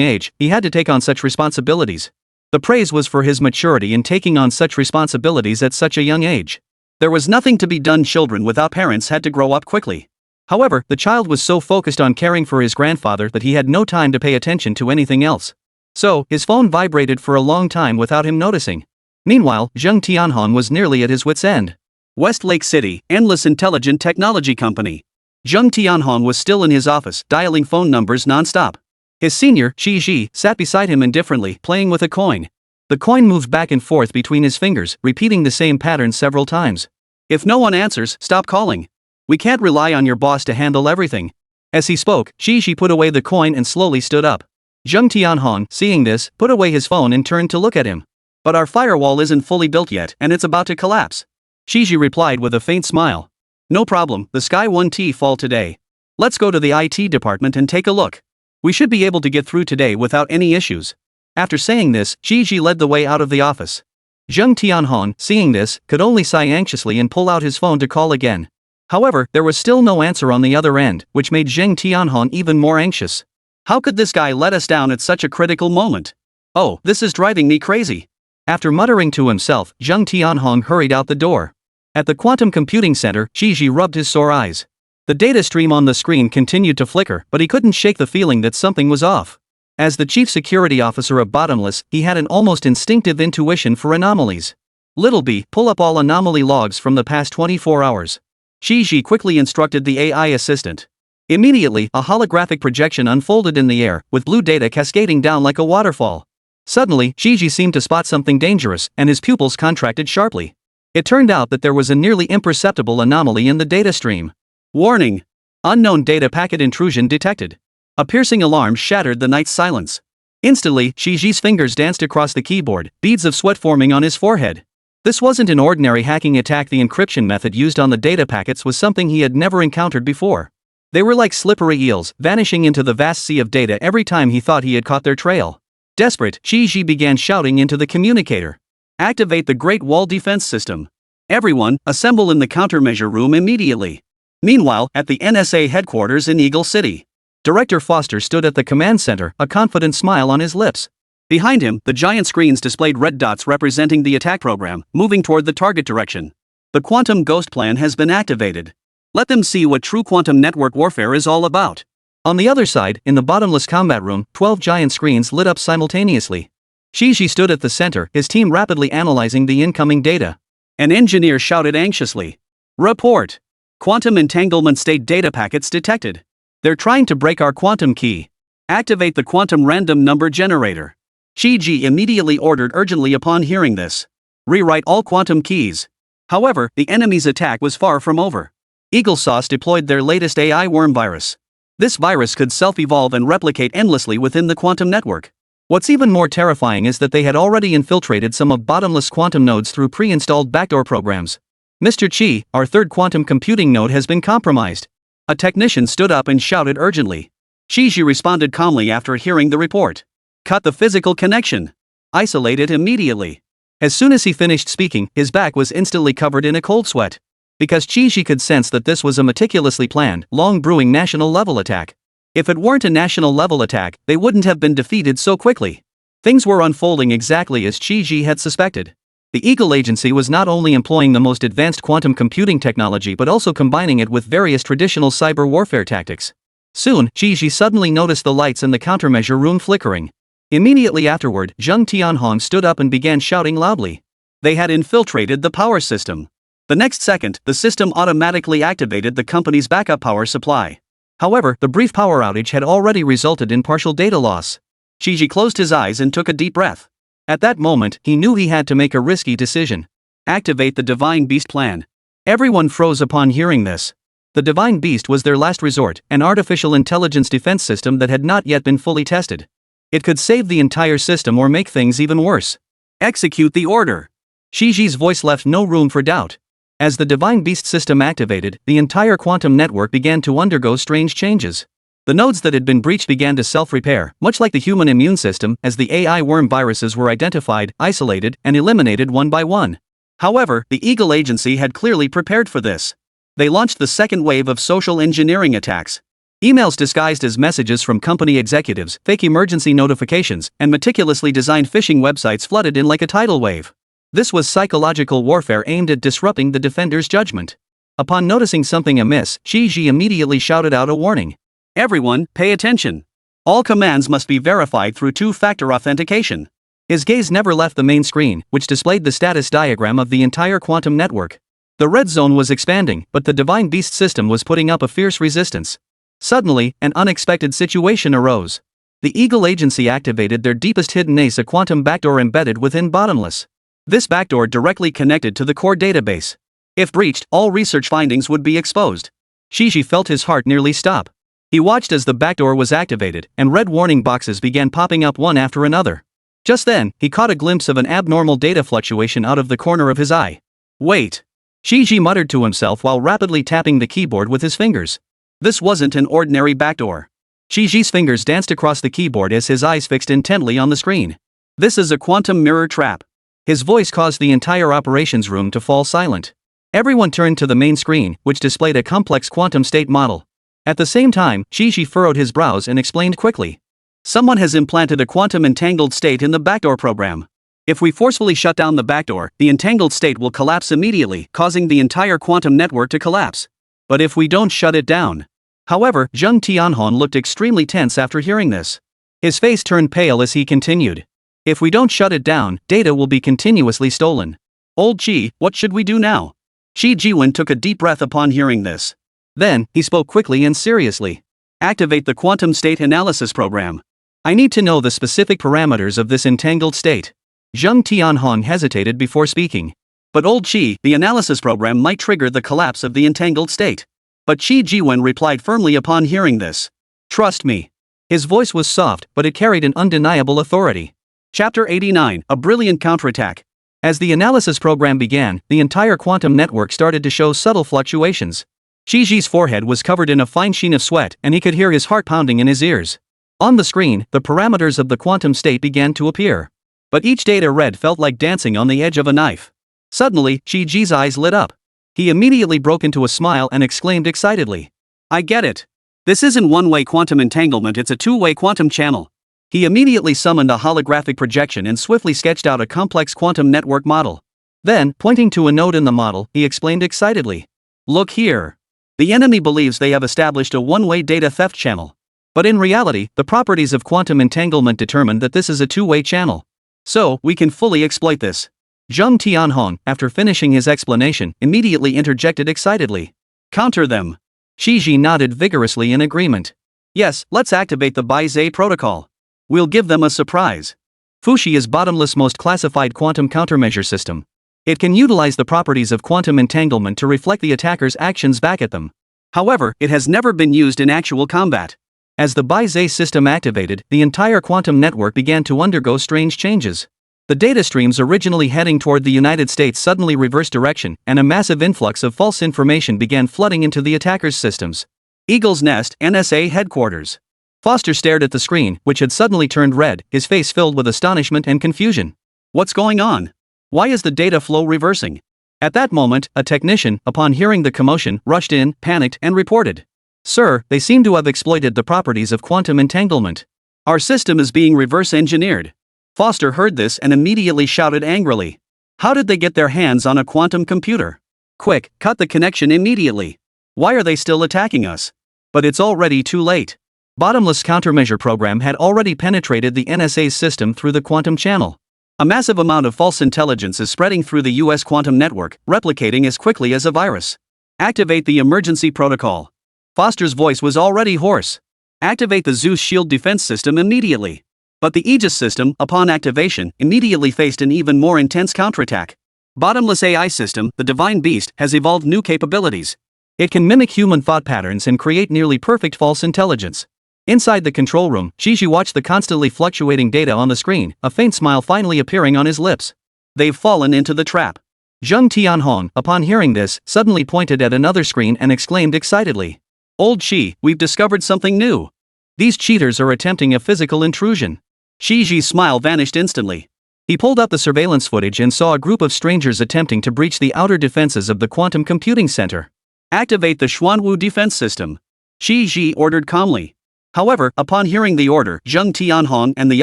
age, he had to take on such responsibilities. The praise was for his maturity in taking on such responsibilities at such a young age. There was nothing to be done. Children without parents had to grow up quickly. However, the child was so focused on caring for his grandfather that he had no time to pay attention to anything else. So, his phone vibrated for a long time without him noticing. Meanwhile, Zheng Tianhong was nearly at his wit's end. Westlake City, Endless Intelligent Technology Company. Zheng Tianhong was still in his office, dialing phone numbers non-stop. His senior, Qi Ji, sat beside him indifferently, playing with a coin. The coin moved back and forth between his fingers, repeating the same pattern several times. If no one answers, stop calling. We can't rely on your boss to handle everything. As he spoke, Qi Ji put away the coin and slowly stood up. Zheng Tianhong, seeing this, put away his phone and turned to look at him. But our firewall isn't fully built yet, and it's about to collapse. Qi Ji replied with a faint smile. No problem, the sky won't fall today. Let's go to the IT department and take a look. We should be able to get through today without any issues. After saying this, Qi Ji led the way out of the office. Zheng Tianhong, seeing this, could only sigh anxiously and pull out his phone to call again. However, there was still no answer on the other end, which made Zheng Tianhong even more anxious. How could this guy let us down at such a critical moment? Oh, this is driving me crazy. After muttering to himself, Zheng Tianhong hurried out the door. At the quantum computing center, Qi Ji rubbed his sore eyes. The data stream on the screen continued to flicker, but he couldn't shake the feeling that something was off. As the chief security officer of Bottomless, he had an almost instinctive intuition for anomalies. Little B, pull up all anomaly logs from the past 24 hours. Qi Ji quickly instructed the AI assistant. Immediately, a holographic projection unfolded in the air, with blue data cascading down like a waterfall. Suddenly, Qi Ji seemed to spot something dangerous, and his pupils contracted sharply. It turned out that there was a nearly imperceptible anomaly in the data stream. Warning! Unknown data packet intrusion detected. A piercing alarm shattered the night's silence. Instantly, Qi Ji's fingers danced across the keyboard, beads of sweat forming on his forehead. This wasn't an ordinary hacking attack. The encryption method used on the data packets was something he had never encountered before. They were like slippery eels, vanishing into the vast sea of data every time he thought he had caught their trail. Desperate, Qi Ji began shouting into the communicator. Activate the Great Wall Defense System. Everyone, assemble in the countermeasure room immediately. Meanwhile, at the NSA headquarters in Eagle City, Director Foster stood at the command center, a confident smile on his lips. Behind him, the giant screens displayed red dots representing the attack program, moving toward the target direction. The Quantum Ghost Plan has been activated. Let them see what true quantum network warfare is all about. On the other side, in the bottomless combat room, 12 giant screens lit up simultaneously. Qi Ji stood at the center, his team rapidly analyzing the incoming data. An engineer shouted anxiously. Report! Quantum entanglement state data packets detected. They're trying to break our quantum key. Activate the quantum random number generator. Qi Ji immediately ordered urgently upon hearing this. Rewrite all quantum keys. However, the enemy's attack was far from over. Eagle Sauce deployed their latest AI worm virus. This virus could self-evolve and replicate endlessly within the quantum network. What's even more terrifying is that they had already infiltrated some of Bottomless quantum nodes through pre-installed backdoor programs. Mr. Qi, our third quantum computing node has been compromised. A technician stood up and shouted urgently. Qi Ji responded calmly after hearing the report. Cut the physical connection. Isolate it immediately. As soon as he finished speaking, his back was instantly covered in a cold sweat. Because Qi Ji could sense that this was a meticulously planned, long-brewing national-level attack. If it weren't a national-level attack, they wouldn't have been defeated so quickly. Things were unfolding exactly as Qi Ji had suspected. The Eagle Agency was not only employing the most advanced quantum computing technology but also combining it with various traditional cyber warfare tactics. Soon, Qi Ji suddenly noticed the lights in the countermeasure room flickering. Immediately afterward, Zheng Tianhong stood up and began shouting loudly. They had infiltrated the power system. The next second, the system automatically activated the company's backup power supply. However, the brief power outage had already resulted in partial data loss. Qi Ji closed his eyes and took a deep breath. At that moment, he knew he had to make a risky decision. Activate the Divine Beast plan. Everyone froze upon hearing this. The Divine Beast was their last resort, an artificial intelligence defense system that had not yet been fully tested. It could save the entire system or make things even worse. Execute the order. Qi Ji's voice left no room for doubt. As the Divine Beast system activated, the entire quantum network began to undergo strange changes. The nodes that had been breached began to self-repair, much like the human immune system, as the AI worm viruses were identified, isolated, and eliminated one by one. However, the Eagle Agency had clearly prepared for this. They launched the second wave of social engineering attacks. Emails disguised as messages from company executives, fake emergency notifications, and meticulously designed phishing websites flooded in like a tidal wave. This was psychological warfare aimed at disrupting the defender's judgment. Upon noticing something amiss, Shiji immediately shouted out a warning. Everyone, pay attention. All commands must be verified through two-factor authentication. His gaze never left the main screen, which displayed the status diagram of the entire quantum network. The red zone was expanding, but the Divine Beast system was putting up a fierce resistance. Suddenly, an unexpected situation arose. The Eagle Agency activated their deepest hidden ace, a quantum backdoor embedded within Bottomless. This backdoor directly connected to the core database. If breached, all research findings would be exposed. Shiji felt his heart nearly stop. He watched as the backdoor was activated, and red warning boxes began popping up one after another. Just then, he caught a glimpse of an abnormal data fluctuation out of the corner of his eye. Wait! Shiji muttered to himself while rapidly tapping the keyboard with his fingers. This wasn't an ordinary backdoor. Shiji's fingers danced across the keyboard as his eyes fixed intently on the screen. This is a quantum mirror trap. His voice caused the entire operations room to fall silent. Everyone turned to the main screen, which displayed a complex quantum state model. At the same time, Shiji furrowed his brows and explained quickly. Someone has implanted a quantum entangled state in the backdoor program. If we forcefully shut down the backdoor, the entangled state will collapse immediately, causing the entire quantum network to collapse. But if we don't shut it down... However, Zheng Tianhong looked extremely tense after hearing this. His face turned pale as he continued. If we don't shut it down, data will be continuously stolen. Old Chi, what should we do now? Shi Jiwen took a deep breath upon hearing this. Then, he spoke quickly and seriously. Activate the quantum state analysis program. I need to know the specific parameters of this entangled state. Zheng Tianhong hesitated before speaking. But Old Chi, the analysis program might trigger the collapse of the entangled state. But Shi Jiwen replied firmly upon hearing this. Trust me. His voice was soft, but it carried an undeniable authority. Chapter 89, A Brilliant Counterattack. As the analysis program began, the entire quantum network started to show subtle fluctuations. Shiji's forehead was covered in a fine sheen of sweat, and he could hear his heart pounding in his ears. On the screen, the parameters of the quantum state began to appear. But each data read felt like dancing on the edge of a knife. Suddenly, Shiji's eyes lit up. He immediately broke into a smile and exclaimed excitedly. I get it. This isn't one-way quantum entanglement, it's a two-way quantum channel. He immediately summoned a holographic projection and swiftly sketched out a complex quantum network model. Then, pointing to a node in the model, he explained excitedly. Look here. The enemy believes they have established a one-way data theft channel. But in reality, the properties of quantum entanglement determine that this is a two-way channel. So, we can fully exploit this. Zheng Tianhong, after finishing his explanation, immediately interjected excitedly. Counter them. Shiji nodded vigorously in agreement. Yes, let's activate the Bai-Zhe protocol. We'll give them a surprise. Fuxi is Bottomless' most classified quantum countermeasure system. It can utilize the properties of quantum entanglement to reflect the attacker's actions back at them. However, it has never been used in actual combat. As the Bai-Zhe system activated, the entire quantum network began to undergo strange changes. The data streams originally heading toward the United States suddenly reversed direction, and a massive influx of false information began flooding into the attacker's systems. Eagle's Nest, NSA headquarters. Foster stared at the screen, which had suddenly turned red, his face filled with astonishment and confusion. What's going on? Why is the data flow reversing? At that moment, a technician, upon hearing the commotion, rushed in, panicked, and reported. Sir, they seem to have exploited the properties of quantum entanglement. Our system is being reverse-engineered. Foster heard this and immediately shouted angrily. How did they get their hands on a quantum computer? Quick, cut the connection immediately. Why are they still attacking us? But it's already too late. Bottomless countermeasure program had already penetrated the NSA's system through the quantum channel. A massive amount of false intelligence is spreading through the US quantum network, replicating as quickly as a virus. Activate the emergency protocol. Foster's voice was already hoarse. Activate the Zeus shield defense system immediately. But the Aegis system, upon activation, immediately faced an even more intense counterattack. Bottomless AI system, the Divine Beast, has evolved new capabilities. It can mimic human thought patterns and create nearly perfect false intelligence. Inside the control room, Shiji watched the constantly fluctuating data on the screen, a faint smile finally appearing on his lips. They've fallen into the trap. Zheng Tianhong, upon hearing this, suddenly pointed at another screen and exclaimed excitedly. Old Chi, we've discovered something new. These cheaters are attempting a physical intrusion. Shiji's smile vanished instantly. He pulled up the surveillance footage and saw a group of strangers attempting to breach the outer defenses of the quantum computing center. Activate the Xuanwu defense system. Shiji ordered calmly. However, upon hearing the order, Zheng Tianhong and the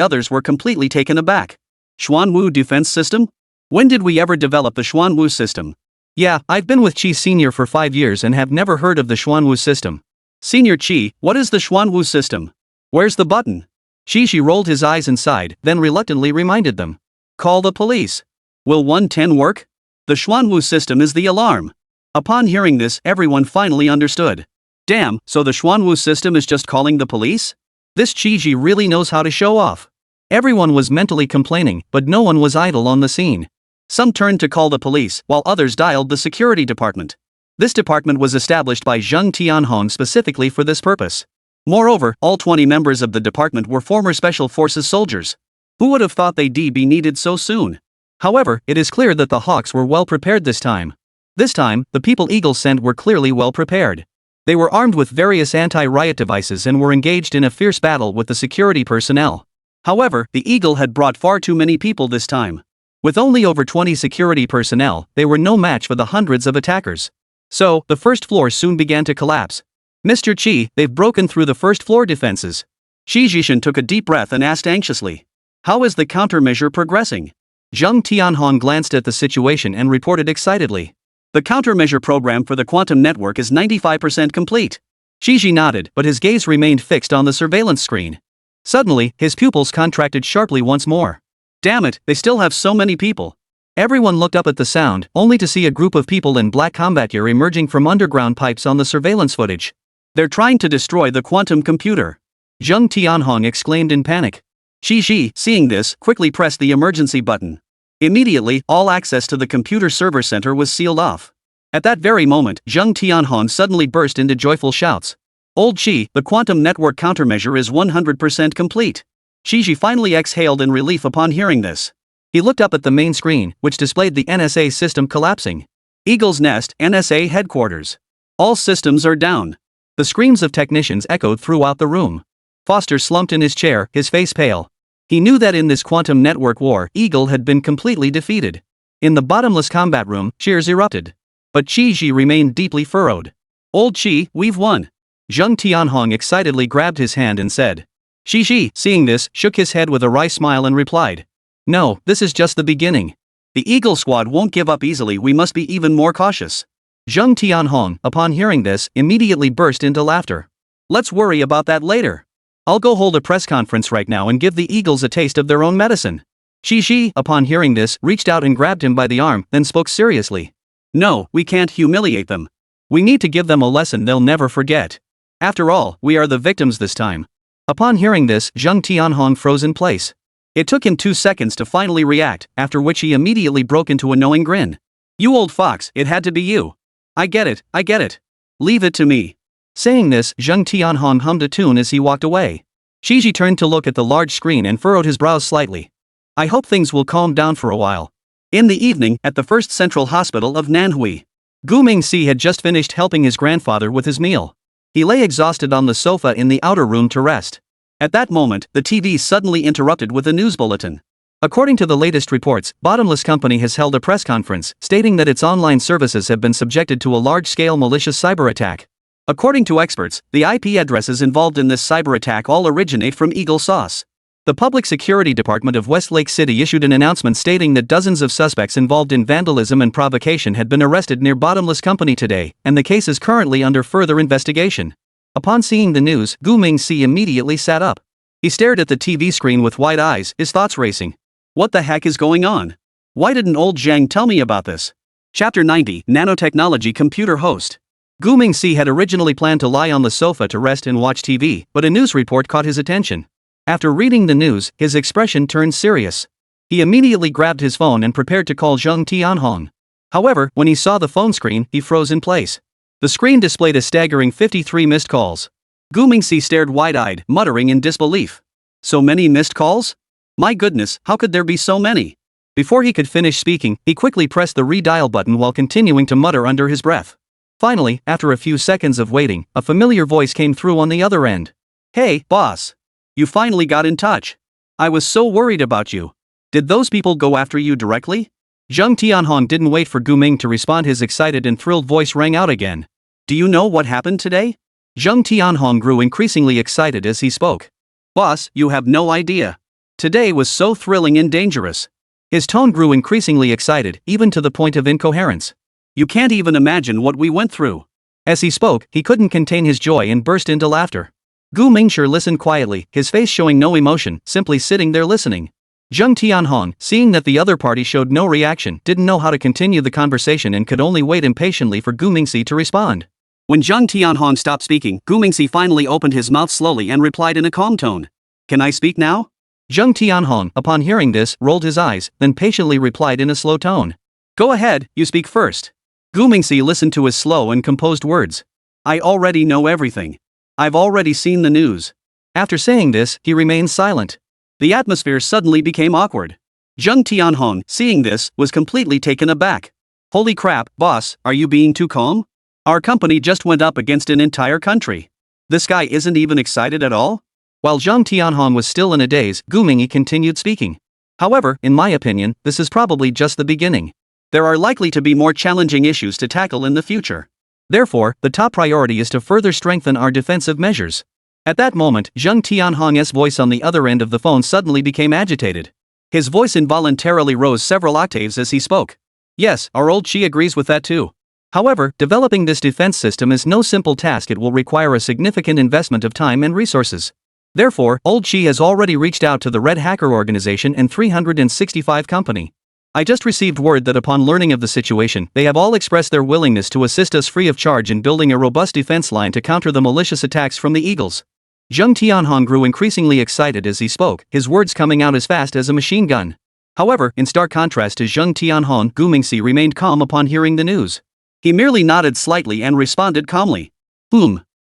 others were completely taken aback. Xuanwu defense system? When did we ever develop the Xuanwu system? Yeah, I've been with Chi Senior for 5 years and have never heard of the Xuanwu system. Senior Chi, what is the Xuanwu system? Where's the button? Shi rolled his eyes and sighed, then reluctantly reminded them. Call the police. Will 110 work? The Xuanwu system is the alarm. Upon hearing this, everyone finally understood. Damn, so the Xuanwu system is just calling the police? This Chi really knows how to show off. Everyone was mentally complaining, but no one was idle on the scene. Some turned to call the police, while others dialed the security department. This department was established by Zheng Tianhong specifically for this purpose. Moreover, all 20 members of the department were former Special Forces soldiers. Who would have thought they'd be needed so soon? However, it is clear that the Hawks were well prepared this time. This time, the people Eagle sent were clearly well prepared. They were armed with various anti-riot devices and were engaged in a fierce battle with the security personnel. However, the Eagle had brought far too many people this time. With only over 20 security personnel, they were no match for the hundreds of attackers. So, the first floor soon began to collapse. Mr. Chi, they've broken through the first floor defenses. Shi Jishan took a deep breath and asked anxiously. How is the countermeasure progressing? Zheng Tianhong glanced at the situation and reported excitedly. The countermeasure program for the quantum network is 95% complete. Shi nodded, but his gaze remained fixed on the surveillance screen. Suddenly, his pupils contracted sharply once more. Damn it, they still have so many people. Everyone looked up at the sound, only to see a group of people in black combat gear emerging from underground pipes on the surveillance footage. They're trying to destroy the quantum computer. Zheng Tianhong exclaimed in panic. Shi, seeing this, quickly pressed the emergency button. Immediately, all access to the computer server center was sealed off. At that very moment, Zheng Tianhong suddenly burst into joyful shouts. Old Chi, the quantum network countermeasure is 100% complete. Shi finally exhaled in relief upon hearing this. He looked up at the main screen, which displayed the NSA system collapsing. Eagle's Nest, NSA headquarters. All systems are down. The screams of technicians echoed throughout the room. Foster slumped in his chair, his face pale. He knew that in this quantum network war, Eagle had been completely defeated. In the bottomless combat room, cheers erupted. But Chi remained deeply furrowed. Old Chi, we've won. Zheng Tianhong excitedly grabbed his hand and said. Shi, seeing this, shook his head with a wry smile and replied. No, this is just the beginning. The Eagle Squad won't give up easily, we must be even more cautious. Zheng Tianhong, upon hearing this, immediately burst into laughter. Let's worry about that later. I'll go hold a press conference right now and give the Eagles a taste of their own medicine. Shi, upon hearing this, reached out and grabbed him by the arm, then spoke seriously. No, we can't humiliate them. We need to give them a lesson they'll never forget. After all, we are the victims this time. Upon hearing this, Zheng Tianhong froze in place. It took him 2 seconds to finally react, after which he immediately broke into a knowing grin. You old fox, it had to be you. I get it. Leave it to me. Saying this, Zheng Tianhong hummed a tune as he walked away. Shi turned to look at the large screen and furrowed his brows slightly. I hope things will calm down for a while. In the evening, at the First Central Hospital of Nanhui, Gu Mingxi had just finished helping his grandfather with his meal. He lay exhausted on the sofa in the outer room to rest. At that moment, the TV suddenly interrupted with a news bulletin. According to the latest reports, Bottomless Company has held a press conference, stating that its online services have been subjected to a large-scale malicious cyber attack. According to experts, the IP addresses involved in this cyber attack all originate from Eagle Sauce. The Public Security Department of Westlake City issued an announcement stating that dozens of suspects involved in vandalism and provocation had been arrested near Bottomless Company today, and the case is currently under further investigation. Upon seeing the news, Gu Mingxi immediately sat up. He stared at the TV screen with wide eyes, his thoughts racing. What the heck is going on? Why didn't old Zhang tell me about this? Chapter 90, Nanotechnology Computer Host. Gu Mingxi had originally planned to lie on the sofa to rest and watch TV, but a news report caught his attention. After reading the news, his expression turned serious. He immediately grabbed his phone and prepared to call Zheng Tianhong. However, when he saw the phone screen, he froze in place. The screen displayed a staggering 53 missed calls. Gu Mingxi stared wide-eyed, muttering in disbelief. So many missed calls? My goodness, how could there be so many? Before he could finish speaking, he quickly pressed the redial button while continuing to mutter under his breath. Finally, after a few seconds of waiting, a familiar voice came through on the other end. Hey, boss. You finally got in touch. I was so worried about you. Did those people go after you directly? Zheng Tianhong didn't wait for Gu Ming to respond. His excited and thrilled voice rang out again. Do you know what happened today? Zheng Tianhong grew increasingly excited as he spoke. Boss, you have no idea. Today was so thrilling and dangerous. His tone grew increasingly excited, even to the point of incoherence. You can't even imagine what we went through. As he spoke, he couldn't contain his joy and burst into laughter. Gu Mingshi listened quietly, his face showing no emotion, simply sitting there listening. Zheng Tianhong, seeing that the other party showed no reaction, didn't know how to continue the conversation and could only wait impatiently for Gu Mingshi to respond. When Zheng Tianhong stopped speaking, Gu Mingshi finally opened his mouth slowly and replied in a calm tone. Can I speak now? Zheng Tianhong, upon hearing this, rolled his eyes, then patiently replied in a slow tone. Go ahead, you speak first. Gu Mingshi listened to his slow and composed words. I already know everything. I've already seen the news. After saying this, he remained silent. The atmosphere suddenly became awkward. Zheng Tianhong, seeing this, was completely taken aback. Holy crap, boss, are you being too calm? Our company just went up against an entire country. This guy isn't even excited at all? While Zheng Tianhong was still in a daze, Gu Mingshi continued speaking. However, in my opinion, this is probably just the beginning. There are likely to be more challenging issues to tackle in the future. Therefore, the top priority is to further strengthen our defensive measures. At that moment, Zheng Tianhong's voice on the other end of the phone suddenly became agitated. His voice involuntarily rose several octaves as he spoke. Yes, our old Chi agrees with that too. However, developing this defense system is no simple task. It will require a significant investment of time and resources. Therefore, Old Chi has already reached out to the Red Hacker Organization and 365 Company. I just received word that upon learning of the situation, they have all expressed their willingness to assist us free of charge in building a robust defense line to counter the malicious attacks from the Eagles. Zheng Tianhong grew increasingly excited as he spoke, his words coming out as fast as a machine gun. However, in stark contrast to Zheng Tianhong, Gu Mingshi remained calm upon hearing the news. He merely nodded slightly and responded calmly.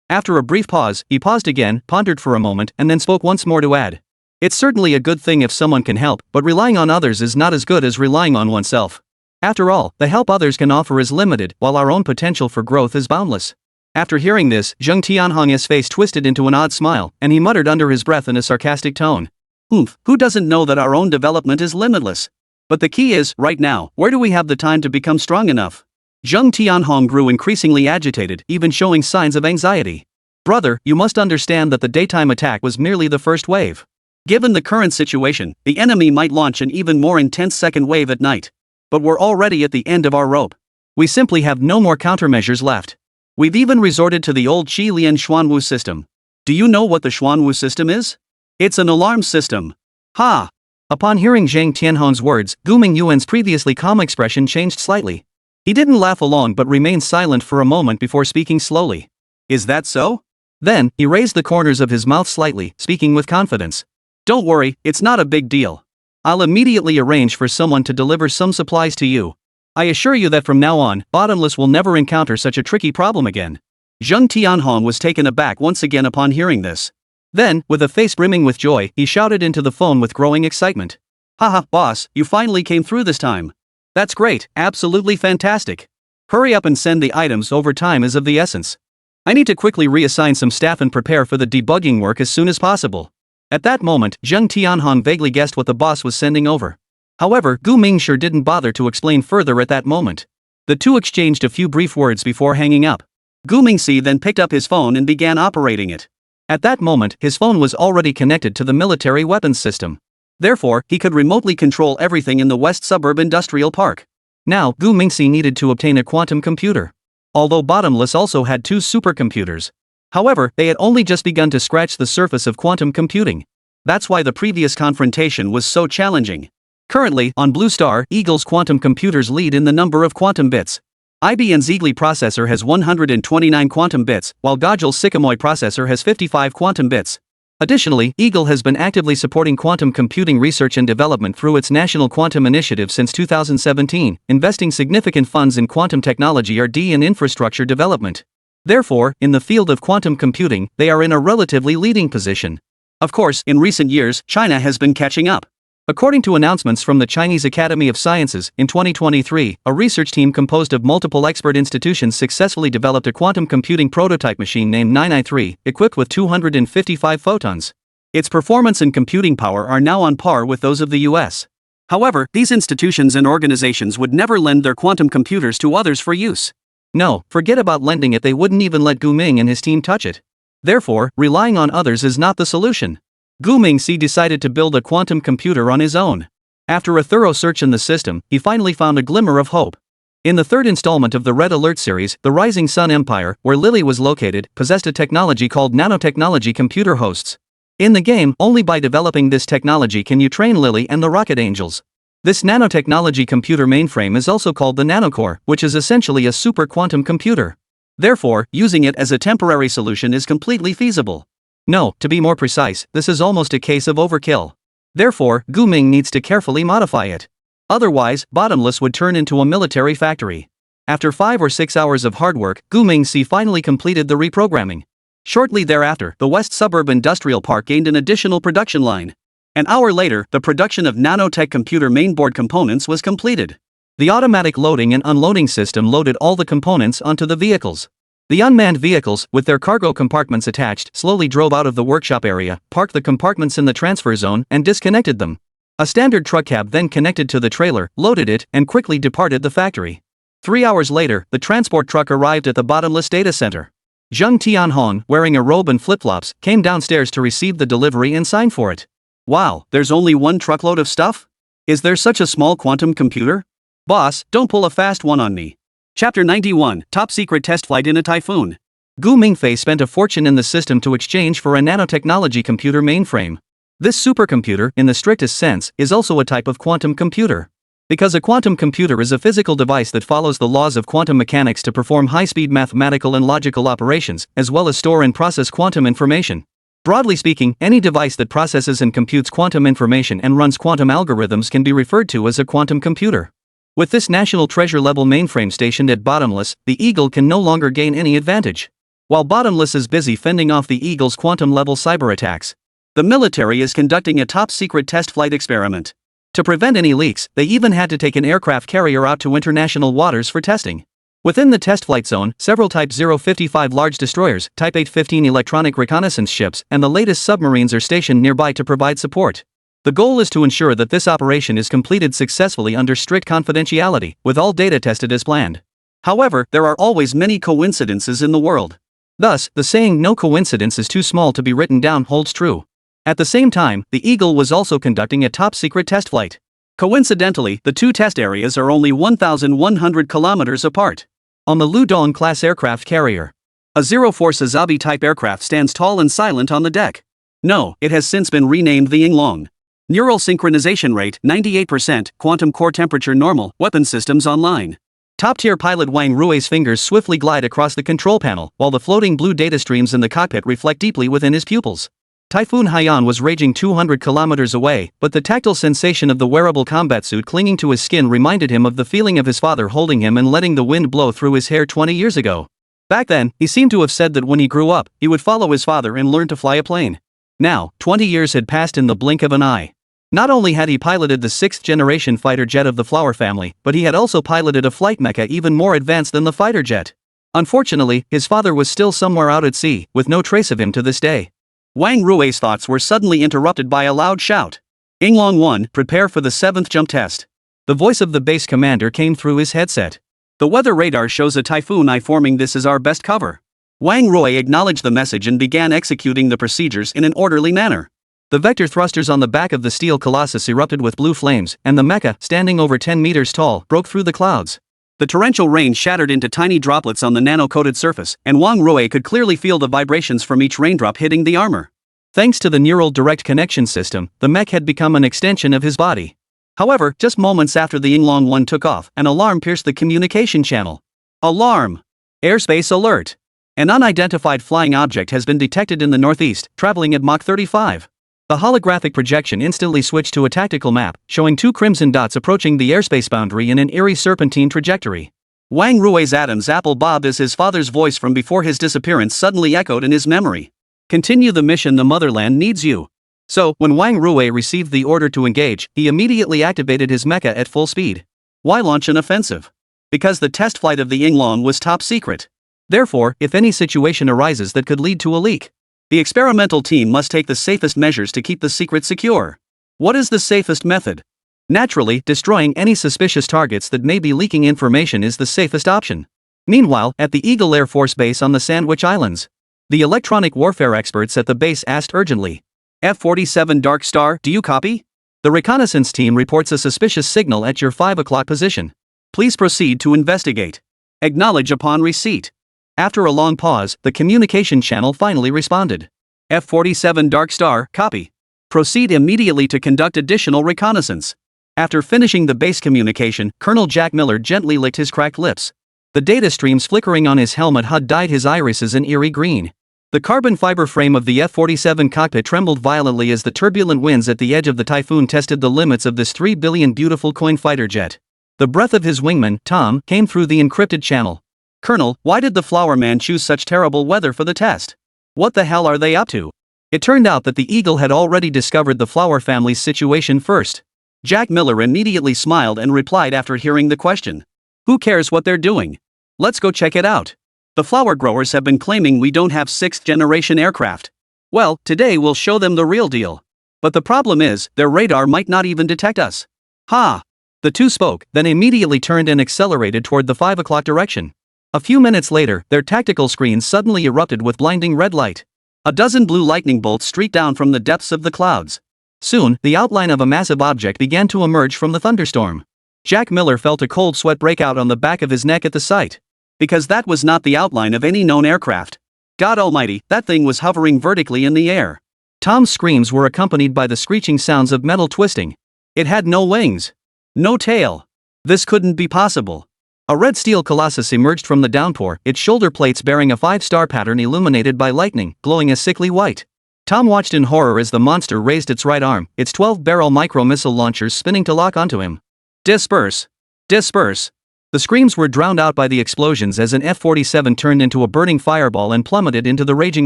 After a brief pause, he paused again, pondered for a moment, and then spoke once more to add. It's certainly a good thing if someone can help, but relying on others is not as good as relying on oneself. After all, the help others can offer is limited, while our own potential for growth is boundless. After hearing this, Zheng Tianhong's face twisted into an odd smile, and he muttered under his breath in a sarcastic tone. Who doesn't know that our own development is limitless? But the key is, right now, where do we have the time to become strong enough? Zheng Tianhong grew increasingly agitated, even showing signs of anxiety. Brother, you must understand that the daytime attack was merely the first wave. Given the current situation, the enemy might launch an even more intense second wave at night. But we're already at the end of our rope. We simply have no more countermeasures left. We've even resorted to the old Qi Lian Xuanwu system. Do you know what the Xuanwu system is? It's an alarm system. Ha! Upon hearing Zheng Tianhong's words, Gu Mingyuan's previously calm expression changed slightly. He didn't laugh along but remained silent for a moment before speaking slowly. Is that so? Then, he raised the corners of his mouth slightly, speaking with confidence. Don't worry, it's not a big deal. I'll immediately arrange for someone to deliver some supplies to you. I assure you that from now on, Bottomless will never encounter such a tricky problem again. Zheng Tianhong was taken aback once again upon hearing this. Then, with a face brimming with joy, he shouted into the phone with growing excitement. Haha, boss, you finally came through this time. That's great, absolutely fantastic. Hurry up and send the items over, time is of the essence. I need to quickly reassign some staff and prepare for the debugging work as soon as possible. At that moment, Zheng Tianhong vaguely guessed what the boss was sending over. However, Gu Mingshi didn't bother to explain further at that moment. The two exchanged a few brief words before hanging up. Gu Mingshi then picked up his phone and began operating it. At that moment, his phone was already connected to the military weapons system. Therefore, he could remotely control everything in the West Suburb Industrial Park. Now, Gu Mingshi needed to obtain a quantum computer. Although Bottomless also had 2 supercomputers. However, they had only just begun to scratch the surface of quantum computing. That's why the previous confrontation was so challenging. Currently, on Blue Star, Eagle's quantum computers lead in the number of quantum bits. IBM's Eagle processor has 129 quantum bits, while Gogel's Sycamore processor has 55 quantum bits. Additionally, Eagle has been actively supporting quantum computing research and development through its National Quantum Initiative since 2017, investing significant funds in quantum technology R&D and infrastructure development. Therefore, in the field of quantum computing, they are in a relatively leading position. Of course, in recent years, China has been catching up. According to announcements from the Chinese Academy of Sciences, in 2023, a research team composed of multiple expert institutions successfully developed a quantum computing prototype machine named 993, equipped with 255 photons. Its performance and computing power are now on par with those of the US. However, these institutions and organizations would never lend their quantum computers to others for use. No, forget about lending it, they wouldn't even let Gu Ming and his team touch it. Therefore, relying on others is not the solution. Gu Mingshi decided to build a quantum computer on his own. After a thorough search in the system, he finally found a glimmer of hope. In the third installment of the Red Alert series, the Rising Sun Empire, where Lily was located, possessed a technology called nanotechnology computer hosts. In the game, only by developing this technology can you train Lily and the Rocket Angels. This nanotechnology computer mainframe is also called the nanocore, which is essentially a super quantum computer. Therefore, using it as a temporary solution is completely feasible. No, to be more precise, this is almost a case of overkill. Therefore, Gu-Ming needs to carefully modify it. Otherwise, Bottomless would turn into a military factory. After 5 or 6 hours of hard work, Gu-Ming finally completed the reprogramming. Shortly thereafter, the West Suburb Industrial Park gained an additional production line. An hour later, the production of nanotech computer mainboard components was completed. The automatic loading and unloading system loaded all the components onto the vehicles. The unmanned vehicles, with their cargo compartments attached, slowly drove out of the workshop area, parked the compartments in the transfer zone, and disconnected them. A standard truck cab then connected to the trailer, loaded it, and quickly departed the factory. 3 hours later, the transport truck arrived at the Bottomless data center. Zheng Tianhong, wearing a robe and flip-flops, came downstairs to receive the delivery and sign for it. Wow, there's only one truckload of stuff? Is there such a small quantum computer? Boss, don't pull a fast one on me. Chapter 91, Top Secret Test Flight in a Typhoon. Gu Mingfei spent a fortune in the system to exchange for a nanotechnology computer mainframe. This supercomputer, in the strictest sense, is also a type of quantum computer. Because a quantum computer is a physical device that follows the laws of quantum mechanics to perform high-speed mathematical and logical operations, as well as store and process quantum information. Broadly speaking, any device that processes and computes quantum information and runs quantum algorithms can be referred to as a quantum computer. With this national treasure-level mainframe stationed at Bottomless, the Eagle can no longer gain any advantage. While Bottomless is busy fending off the Eagle's quantum-level cyber attacks, the military is conducting a top-secret test flight experiment. To prevent any leaks, they even had to take an aircraft carrier out to international waters for testing. Within the test flight zone, several Type 055 large destroyers, Type 815 electronic reconnaissance ships, and the latest submarines are stationed nearby to provide support. The goal is to ensure that this operation is completed successfully under strict confidentiality, with all data tested as planned. However, there are always many coincidences in the world. Thus, the saying "no coincidence is too small to be written down" holds true. At the same time, the Eagle was also conducting a top-secret test flight. Coincidentally, the two test areas are only 1,100 kilometers apart. On the Ludong-class aircraft carrier, a Zero-4 Sazabi-type aircraft stands tall and silent on the deck. No, it has since been renamed the Yinglong. Neural synchronization rate 98%, quantum core temperature normal, weapon systems online. Top-tier pilot Wang Rui's fingers swiftly glide across the control panel, while the floating blue data streams in the cockpit reflect deeply within his pupils. Typhoon Haiyan was raging 200 kilometers away, but the tactile sensation of the wearable combat suit clinging to his skin reminded him of the feeling of his father holding him and letting the wind blow through his hair 20 years ago. Back then, he seemed to have said that when he grew up, he would follow his father and learn to fly a plane. Now, 20 years had passed in the blink of an eye. Not only had he piloted the 6th-generation fighter jet of the Flower family, but he had also piloted a flight mecha even more advanced than the fighter jet. Unfortunately, his father was still somewhere out at sea, with no trace of him to this day. Wang Rui's thoughts were suddenly interrupted by a loud shout. Yinglong 1, prepare for the 7th jump test. The voice of the base commander came through his headset. The weather radar shows a typhoon eye forming. This is our best cover. Wang Rui acknowledged the message and began executing the procedures in an orderly manner. The vector thrusters on the back of the steel colossus erupted with blue flames, and the mecha, standing over 10 meters tall, broke through the clouds. The torrential rain shattered into tiny droplets on the nano-coated surface, and Wang Rui could clearly feel the vibrations from each raindrop hitting the armor. Thanks to the neural direct connection system, the mech had become an extension of his body. However, just moments after the Yinglong 1 took off, an alarm pierced the communication channel. Alarm! Airspace alert! An unidentified flying object has been detected in the northeast, traveling at Mach 35. The holographic projection instantly switched to a tactical map, showing 2 crimson dots approaching the airspace boundary in an eerie serpentine trajectory. Wang Rui's Adam's apple bobbed as his father's voice from before his disappearance suddenly echoed in his memory. Continue the mission, the motherland needs you. So, when Wang Rui received the order to engage, he immediately activated his mecha at full speed. Why launch an offensive? Because the test flight of the Yinglong was top secret. Therefore, if any situation arises that could lead to a leak, the experimental team must take the safest measures to keep the secret secure. What is the safest method? Naturally, destroying any suspicious targets that may be leaking information is the safest option. Meanwhile, at the Eagle Air Force Base on the Sandwich Islands, the electronic warfare experts at the base asked urgently, F-47 Dark Star, do you copy? The reconnaissance team reports a suspicious signal at your 5 o'clock position. Please proceed to investigate. Acknowledge upon receipt. After a long pause, the communication channel finally responded. F-47 Dark Star, copy. Proceed immediately to conduct additional reconnaissance. After finishing the base communication, Colonel Jack Miller gently licked his cracked lips. The data streams flickering on his helmet HUD dyed his irises an eerie green. The carbon fiber frame of the F-47 cockpit trembled violently as the turbulent winds at the edge of the typhoon tested the limits of this 3 billion beautiful coin fighter jet. The breath of his wingman, Tom, came through the encrypted channel. Colonel, why did the Flower Man choose such terrible weather for the test? What the hell are they up to? It turned out that the Eagle had already discovered the Flower family's situation first. Jack Miller immediately smiled and replied after hearing the question. Who cares what they're doing? Let's go check it out. The flower growers have been claiming we don't have 6th-generation aircraft. Well, today we'll show them the real deal. But the problem is, their radar might not even detect us. Ha! The two spoke, then immediately turned and accelerated toward the 5 o'clock direction. A few minutes later, their tactical screens suddenly erupted with blinding red light. A dozen blue lightning bolts streaked down from the depths of the clouds. Soon, the outline of a massive object began to emerge from the thunderstorm. Jack Miller felt a cold sweat break out on the back of his neck at the sight. Because that was not the outline of any known aircraft. God almighty, that thing was hovering vertically in the air. Tom's screams were accompanied by the screeching sounds of metal twisting. It had no wings. No tail. This couldn't be possible. A red steel colossus emerged from the downpour, its shoulder plates bearing a 5-star pattern illuminated by lightning, glowing a sickly white. Tom watched in horror as the monster raised its right arm, its 12-barrel micro-missile launchers spinning to lock onto him. Disperse! Disperse! The screams were drowned out by the explosions as an F-47 turned into a burning fireball and plummeted into the raging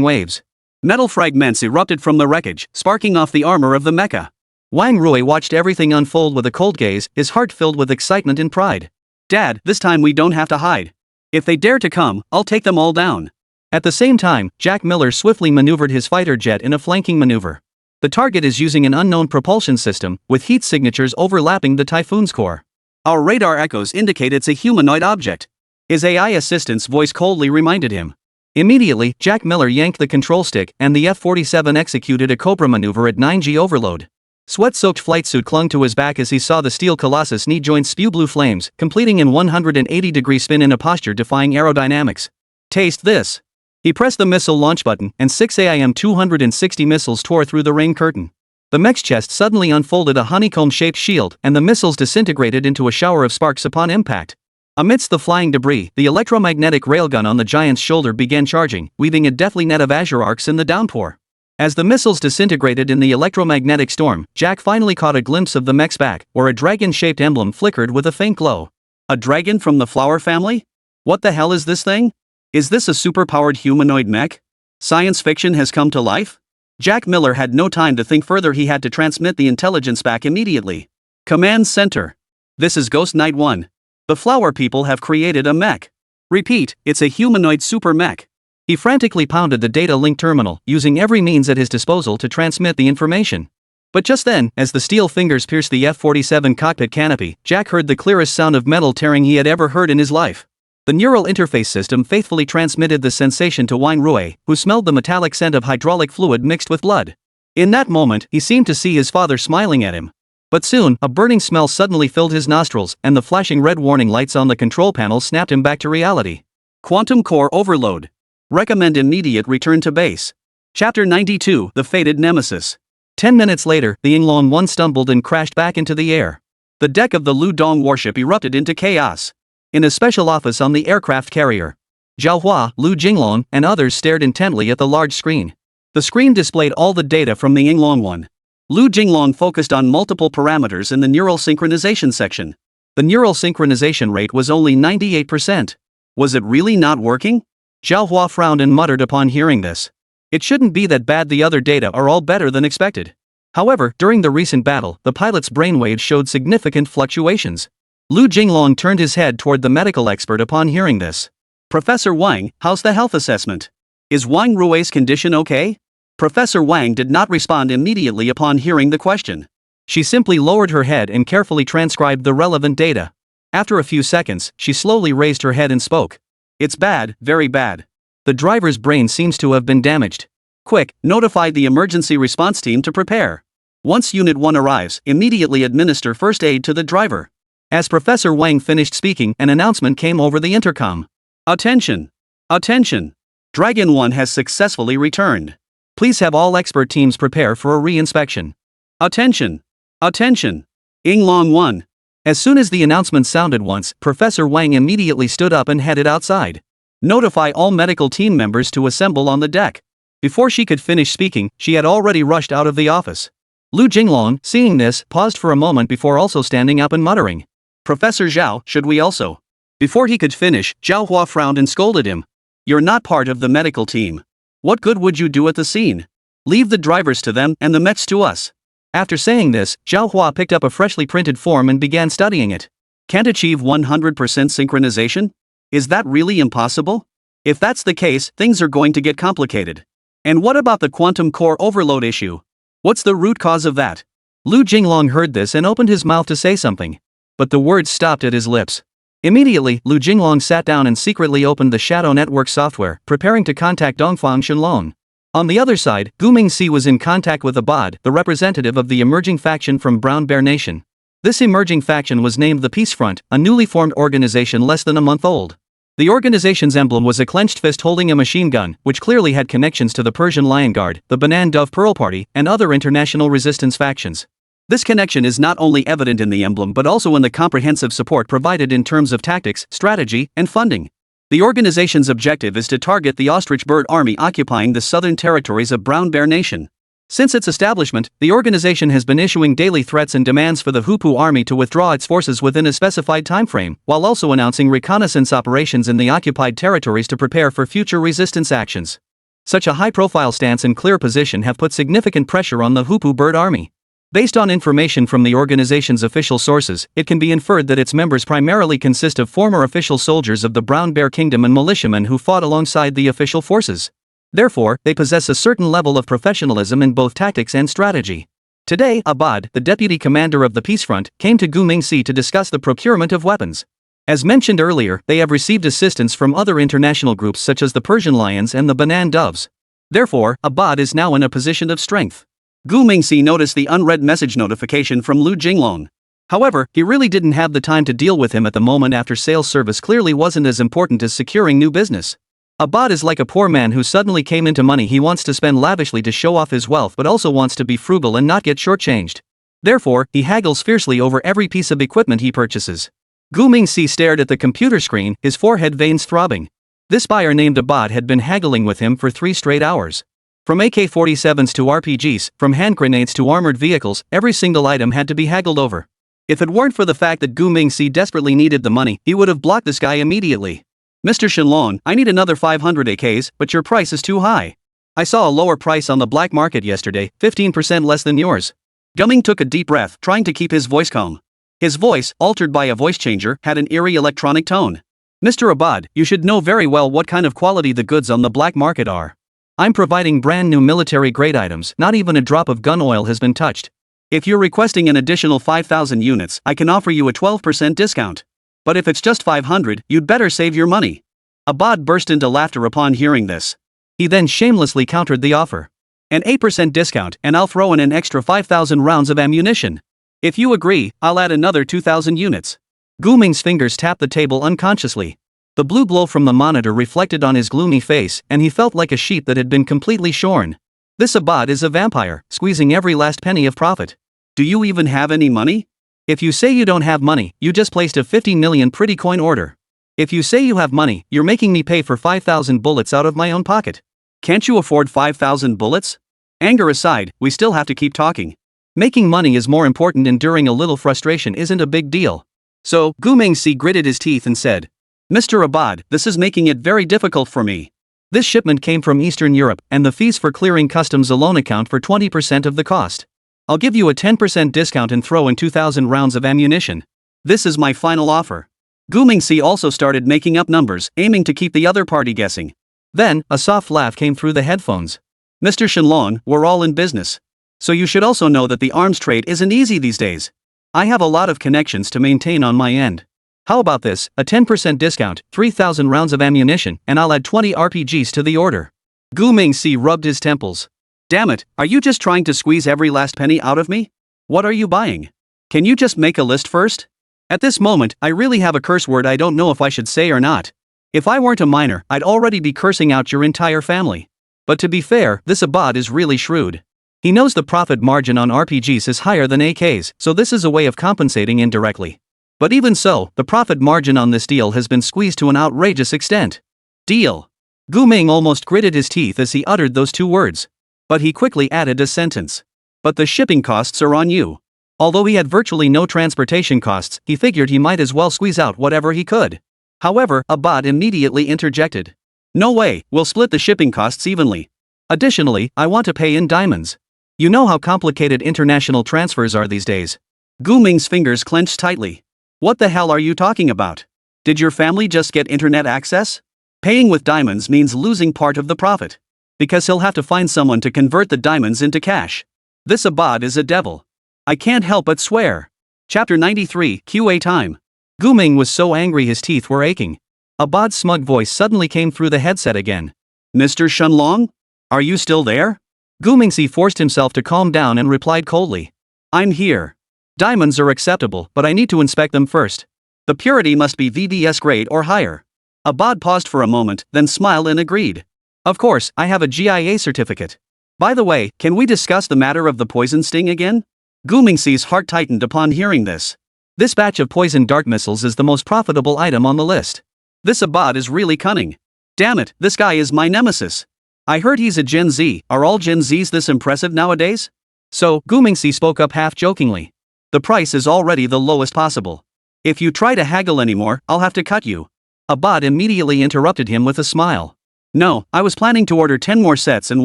waves. Metal fragments erupted from the wreckage, sparking off the armor of the mecha. Wang Rui watched everything unfold with a cold gaze, his heart filled with excitement and pride. Dad, this time we don't have to hide. If they dare to come, I'll take them all down. At the same time, Jack Miller swiftly maneuvered his fighter jet in a flanking maneuver. The target is using an unknown propulsion system, with heat signatures overlapping the Typhoon's core. Our radar echoes indicate it's a humanoid object. His AI assistant's voice coldly reminded him. Immediately, Jack Miller yanked the control stick, and the F-47 executed a Cobra maneuver at 9G overload. Sweat-soaked flight suit clung to his back as he saw the steel colossus knee joints spew blue flames, completing in 180-degree spin in a posture defying aerodynamics. Taste this. He pressed the missile launch button, and 6 AIM-260 missiles tore through the rain curtain. The mech's chest suddenly unfolded a honeycomb-shaped shield, and the missiles disintegrated into a shower of sparks upon impact. Amidst the flying debris, the electromagnetic railgun on the giant's shoulder began charging, weaving a deathly net of azure arcs in the downpour. As the missiles disintegrated in the electromagnetic storm, Jack finally caught a glimpse of the mech's back, where a dragon-shaped emblem flickered with a faint glow. A dragon from the Flower family? What the hell is this thing? Is this a super-powered humanoid mech? Science fiction has come to life? Jack Miller had no time to think further. He had to transmit the intelligence back immediately. Command Center. This is Ghost Knight 1. The Flower people have created a mech. Repeat, it's a humanoid super mech. He frantically pounded the data link terminal, using every means at his disposal to transmit the information. But just then, as the steel fingers pierced the F-47 cockpit canopy, Jack heard the clearest sound of metal tearing he had ever heard in his life. The neural interface system faithfully transmitted the sensation to Wang Rui, who smelled the metallic scent of hydraulic fluid mixed with blood. In that moment, he seemed to see his father smiling at him. But soon, a burning smell suddenly filled his nostrils, and the flashing red warning lights on the control panel snapped him back to reality. Quantum core overload. Recommend immediate return to base. Chapter 92, The Fated Nemesis. 10 minutes later, the Yinglong 1 stumbled and crashed back into the air. The deck of the Ludong warship erupted into chaos. In a special office on the aircraft carrier, Zhao Hua, Lu Jinglong, and others stared intently at the large screen. The screen displayed all the data from the Yinglong 1. Lu Jinglong focused on multiple parameters in the neural synchronization section. The neural synchronization rate was only 98%. Was it really not working? Zhao Hua frowned and muttered upon hearing this. It shouldn't be that bad. The other data are all better than expected. However, during the recent battle, the pilot's brainwaves showed significant fluctuations. Lu Jinglong turned his head toward the medical expert upon hearing this. Professor Wang, how's the health assessment? Is Wang Rui's condition okay? Professor Wang did not respond immediately upon hearing the question. She simply lowered her head and carefully transcribed the relevant data. After a few seconds, she slowly raised her head and spoke. It's bad, very bad. The driver's brain seems to have been damaged. Quick, notify the emergency response team to prepare. Once Unit 1 arrives, immediately administer first aid to the driver. As Professor Wang finished speaking, an announcement came over the intercom. Attention! Attention! Dragon 1 has successfully returned. Please have all expert teams prepare for a re-inspection. Attention! Attention! Inglong 1. As soon as the announcement sounded once, Professor Wang immediately stood up and headed outside. Notify all medical team members to assemble on the deck. Before she could finish speaking, she had already rushed out of the office. Lu Jinglong, seeing this, paused for a moment before also standing up and muttering, "Professor Zhao, should we also?" Before he could finish, Zhao Hua frowned and scolded him. "You're not part of the medical team. What good would you do at the scene? Leave the drivers to them and the mechs to us." After saying this, Zhao Hua picked up a freshly printed form and began studying it. Can't achieve 100% synchronization? Is that really impossible? If that's the case, things are going to get complicated. And what about the quantum core overload issue? What's the root cause of that? Lu Jinglong heard this and opened his mouth to say something. But the words stopped at his lips. Immediately, Lu Jinglong sat down and secretly opened the Shadow Network software, preparing to contact Dongfang Shenlong. On the other side, Gu Mingxi was in contact with Abad, the representative of the emerging faction from Brown Bear Nation. This emerging faction was named the Peace Front, a newly formed organization less than a month old. The organization's emblem was a clenched fist holding a machine gun, which clearly had connections to the Persian Lion Guard, the Banan Dove Pearl Party, and other international resistance factions. This connection is not only evident in the emblem but also in the comprehensive support provided in terms of tactics, strategy, and funding. The organization's objective is to target the ostrich bird army occupying the southern territories of Brown Bear Nation. Since its establishment, the organization has been issuing daily threats and demands for the Hupu army to withdraw its forces within a specified timeframe, while also announcing reconnaissance operations in the occupied territories to prepare for future resistance actions. Such a high-profile stance and clear position have put significant pressure on the Hupu bird army. Based on information from the organization's official sources, it can be inferred that its members primarily consist of former official soldiers of the Brown Bear Kingdom and militiamen who fought alongside the official forces. Therefore, they possess a certain level of professionalism in both tactics and strategy. Today, Abad, the deputy commander of the Peace Front, came to Gu Mingxi to discuss the procurement of weapons. As mentioned earlier, they have received assistance from other international groups such as the Persian Lions and the Banan Doves. Therefore, Abad is now in a position of strength. Gu Mingxi noticed the unread message notification from Lu Jinglong. However, he really didn't have the time to deal with him at the moment after sales service clearly wasn't as important as securing new business. Abad is like a poor man who suddenly came into money. He wants to spend lavishly to show off his wealth but also wants to be frugal and not get shortchanged. Therefore, he haggles fiercely over every piece of equipment he purchases. Gu Mingxi stared at the computer screen, his forehead veins throbbing. This buyer named Abad had been haggling with him for 3 straight hours. From AK-47s to RPGs, from hand grenades to armored vehicles, every single item had to be haggled over. If it weren't for the fact that Gu Mingxi desperately needed the money, he would have blocked this guy immediately. "Mr. Shenlong, I need another 500 AKs, but your price is too high. I saw a lower price on the black market yesterday, 15% less than yours." Gumming took a deep breath, trying to keep his voice calm. His voice, altered by a voice changer, had an eerie electronic tone. "Mr. Abad, you should know very well what kind of quality the goods on the black market are. I'm providing brand new military-grade items, not even a drop of gun oil has been touched. If you're requesting an additional 5,000 units, I can offer you a 12% discount. But if it's just 500, you'd better save your money." Abad burst into laughter upon hearing this. He then shamelessly countered the offer. "An 8% discount, and I'll throw in an extra 5,000 rounds of ammunition. If you agree, I'll add another 2,000 units." Gu Ming's fingers tapped the table unconsciously. The blue glow from the monitor reflected on his gloomy face, and he felt like a sheep that had been completely shorn. This Abad is a vampire, squeezing every last penny of profit. "Do you even have any money? If you say you don't have money, you just placed a 50 million pretty coin order. If you say you have money, you're making me pay for 5,000 bullets out of my own pocket. Can't you afford 5,000 bullets?" Anger aside, we still have to keep talking. Making money is more important. Enduring a little frustration isn't a big deal. So, Gu Mingxi gritted his teeth and said, "Mr. Abad, this is making it very difficult for me. This shipment came from Eastern Europe, and the fees for clearing customs alone account for 20% of the cost. I'll give you a 10% discount and throw in 2,000 rounds of ammunition. This is my final offer." Gu Mingxi also started making up numbers, aiming to keep the other party guessing. Then, a soft laugh came through the headphones. "Mr. Shenlong, we're all in business. So you should also know that the arms trade isn't easy these days. I have a lot of connections to maintain on my end. How about this, a 10% discount, 3,000 rounds of ammunition, and I'll add 20 RPGs to the order." Gu Mingxi rubbed his temples. Damn it, are you just trying to squeeze every last penny out of me? What are you buying? Can you just make a list first? At this moment, I really have a curse word I don't know if I should say or not. If I weren't a minor, I'd already be cursing out your entire family. But to be fair, this Abad is really shrewd. He knows the profit margin on RPGs is higher than AKs, so this is a way of compensating indirectly. But even so, the profit margin on this deal has been squeezed to an outrageous extent. Deal. Gu Ming almost gritted his teeth as he uttered those two words. But he quickly added a sentence. But the shipping costs are on you. Although he had virtually no transportation costs, he figured he might as well squeeze out whatever he could. However, Abad immediately interjected. No way, we'll split the shipping costs evenly. Additionally, I want to pay in diamonds. You know how complicated international transfers are these days. Gu Ming's fingers clenched tightly. What the hell are you talking about? Did your family just get internet access? Paying with diamonds means losing part of the profit. Because he'll have to find someone to convert the diamonds into cash. This Abad is a devil. I can't help but swear. Chapter 93, QA time. Gu Ming was so angry his teeth were aching. Abad's smug voice suddenly came through the headset again. Mr. Shenlong? Are you still there? Gu Mingxi forced himself to calm down and replied coldly. I'm here. Diamonds are acceptable, but I need to inspect them first. The purity must be VVS grade or higher. Abad paused for a moment, then smiled and agreed. Of course, I have a GIA certificate. By the way, can we discuss the matter of the poison sting again? Gu Mingxi's heart tightened upon hearing this. This batch of poison dart missiles is the most profitable item on the list. This Abad is really cunning. Damn it, this guy is my nemesis. I heard he's a Gen Z. Are all Gen Zs this impressive nowadays? So, Gu Mingxi spoke up half-jokingly. The price is already the lowest possible. If you try to haggle anymore, I'll have to cut you. Abad immediately interrupted him with a smile. No, I was planning to order 10 more sets and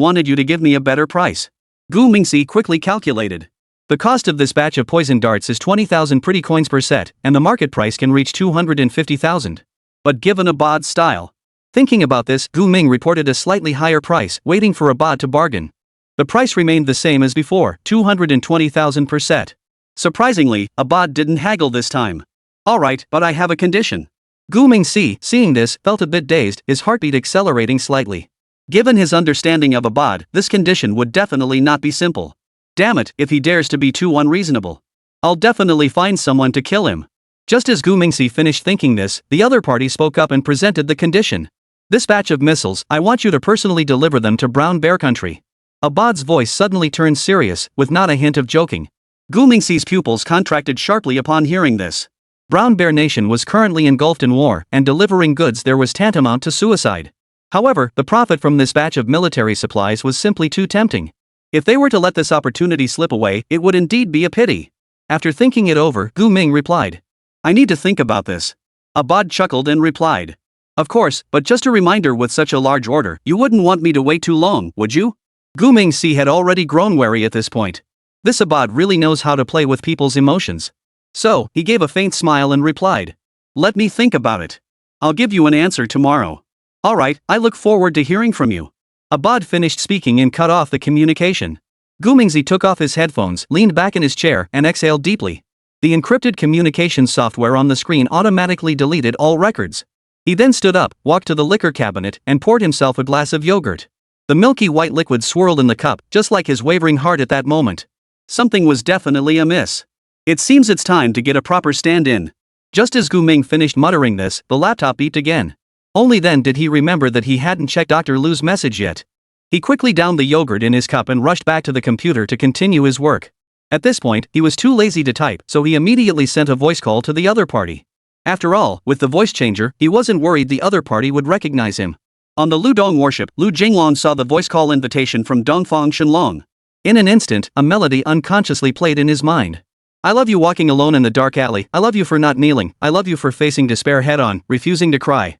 wanted you to give me a better price. Gu Mingxi quickly calculated. The cost of this batch of poison darts is 20,000 pretty coins per set, and the market price can reach 250,000. But given Abad's style. Thinking about this, Gu Ming reported a slightly higher price, waiting for Abad to bargain. The price remained the same as before, 220,000 per set. Surprisingly, Abad didn't haggle this time. Alright, but I have a condition. Gu Mingxi, seeing this, felt a bit dazed, his heartbeat accelerating slightly. Given his understanding of Abad, this condition would definitely not be simple. Damn it, if he dares to be too unreasonable. I'll definitely find someone to kill him. Just as Gu Mingxi finished thinking this, the other party spoke up and presented the condition. This batch of missiles, I want you to personally deliver them to Brown Bear Country. Abad's voice suddenly turned serious, with not a hint of joking. Gu Mingxi's pupils contracted sharply upon hearing this. Brown Bear Nation was currently engulfed in war, and delivering goods there was tantamount to suicide. However, the profit from this batch of military supplies was simply too tempting. If they were to let this opportunity slip away, it would indeed be a pity. After thinking it over, Gu Ming replied. I need to think about this. Abad chuckled and replied. Of course, but just a reminder, with such a large order, you wouldn't want me to wait too long, would you? Gu Mingxi had already grown wary at this point. This Abad really knows how to play with people's emotions. So, he gave a faint smile and replied. Let me think about it. I'll give you an answer tomorrow. Alright, I look forward to hearing from you. Abad finished speaking and cut off the communication. Gu Mingxi took off his headphones, leaned back in his chair, and exhaled deeply. The encrypted communication software on the screen automatically deleted all records. He then stood up, walked to the liquor cabinet, and poured himself a glass of yogurt. The milky white liquid swirled in the cup, just like his wavering heart at that moment. Something was definitely amiss. It seems it's time to get a proper stand-in. Just as Gu Ming finished muttering this, the laptop beeped again. Only then did he remember that he hadn't checked Dr. Lu's message yet. He quickly downed the yogurt in his cup and rushed back to the computer to continue his work. At this point, he was too lazy to type, so he immediately sent a voice call to the other party. After all, with the voice changer, he wasn't worried the other party would recognize him. On the Ludong warship, Lu Jinglong saw the voice call invitation from Dongfang Shenlong. In an instant, a melody unconsciously played in his mind. I love you walking alone in the dark alley, I love you for not kneeling, I love you for facing despair head-on, refusing to cry.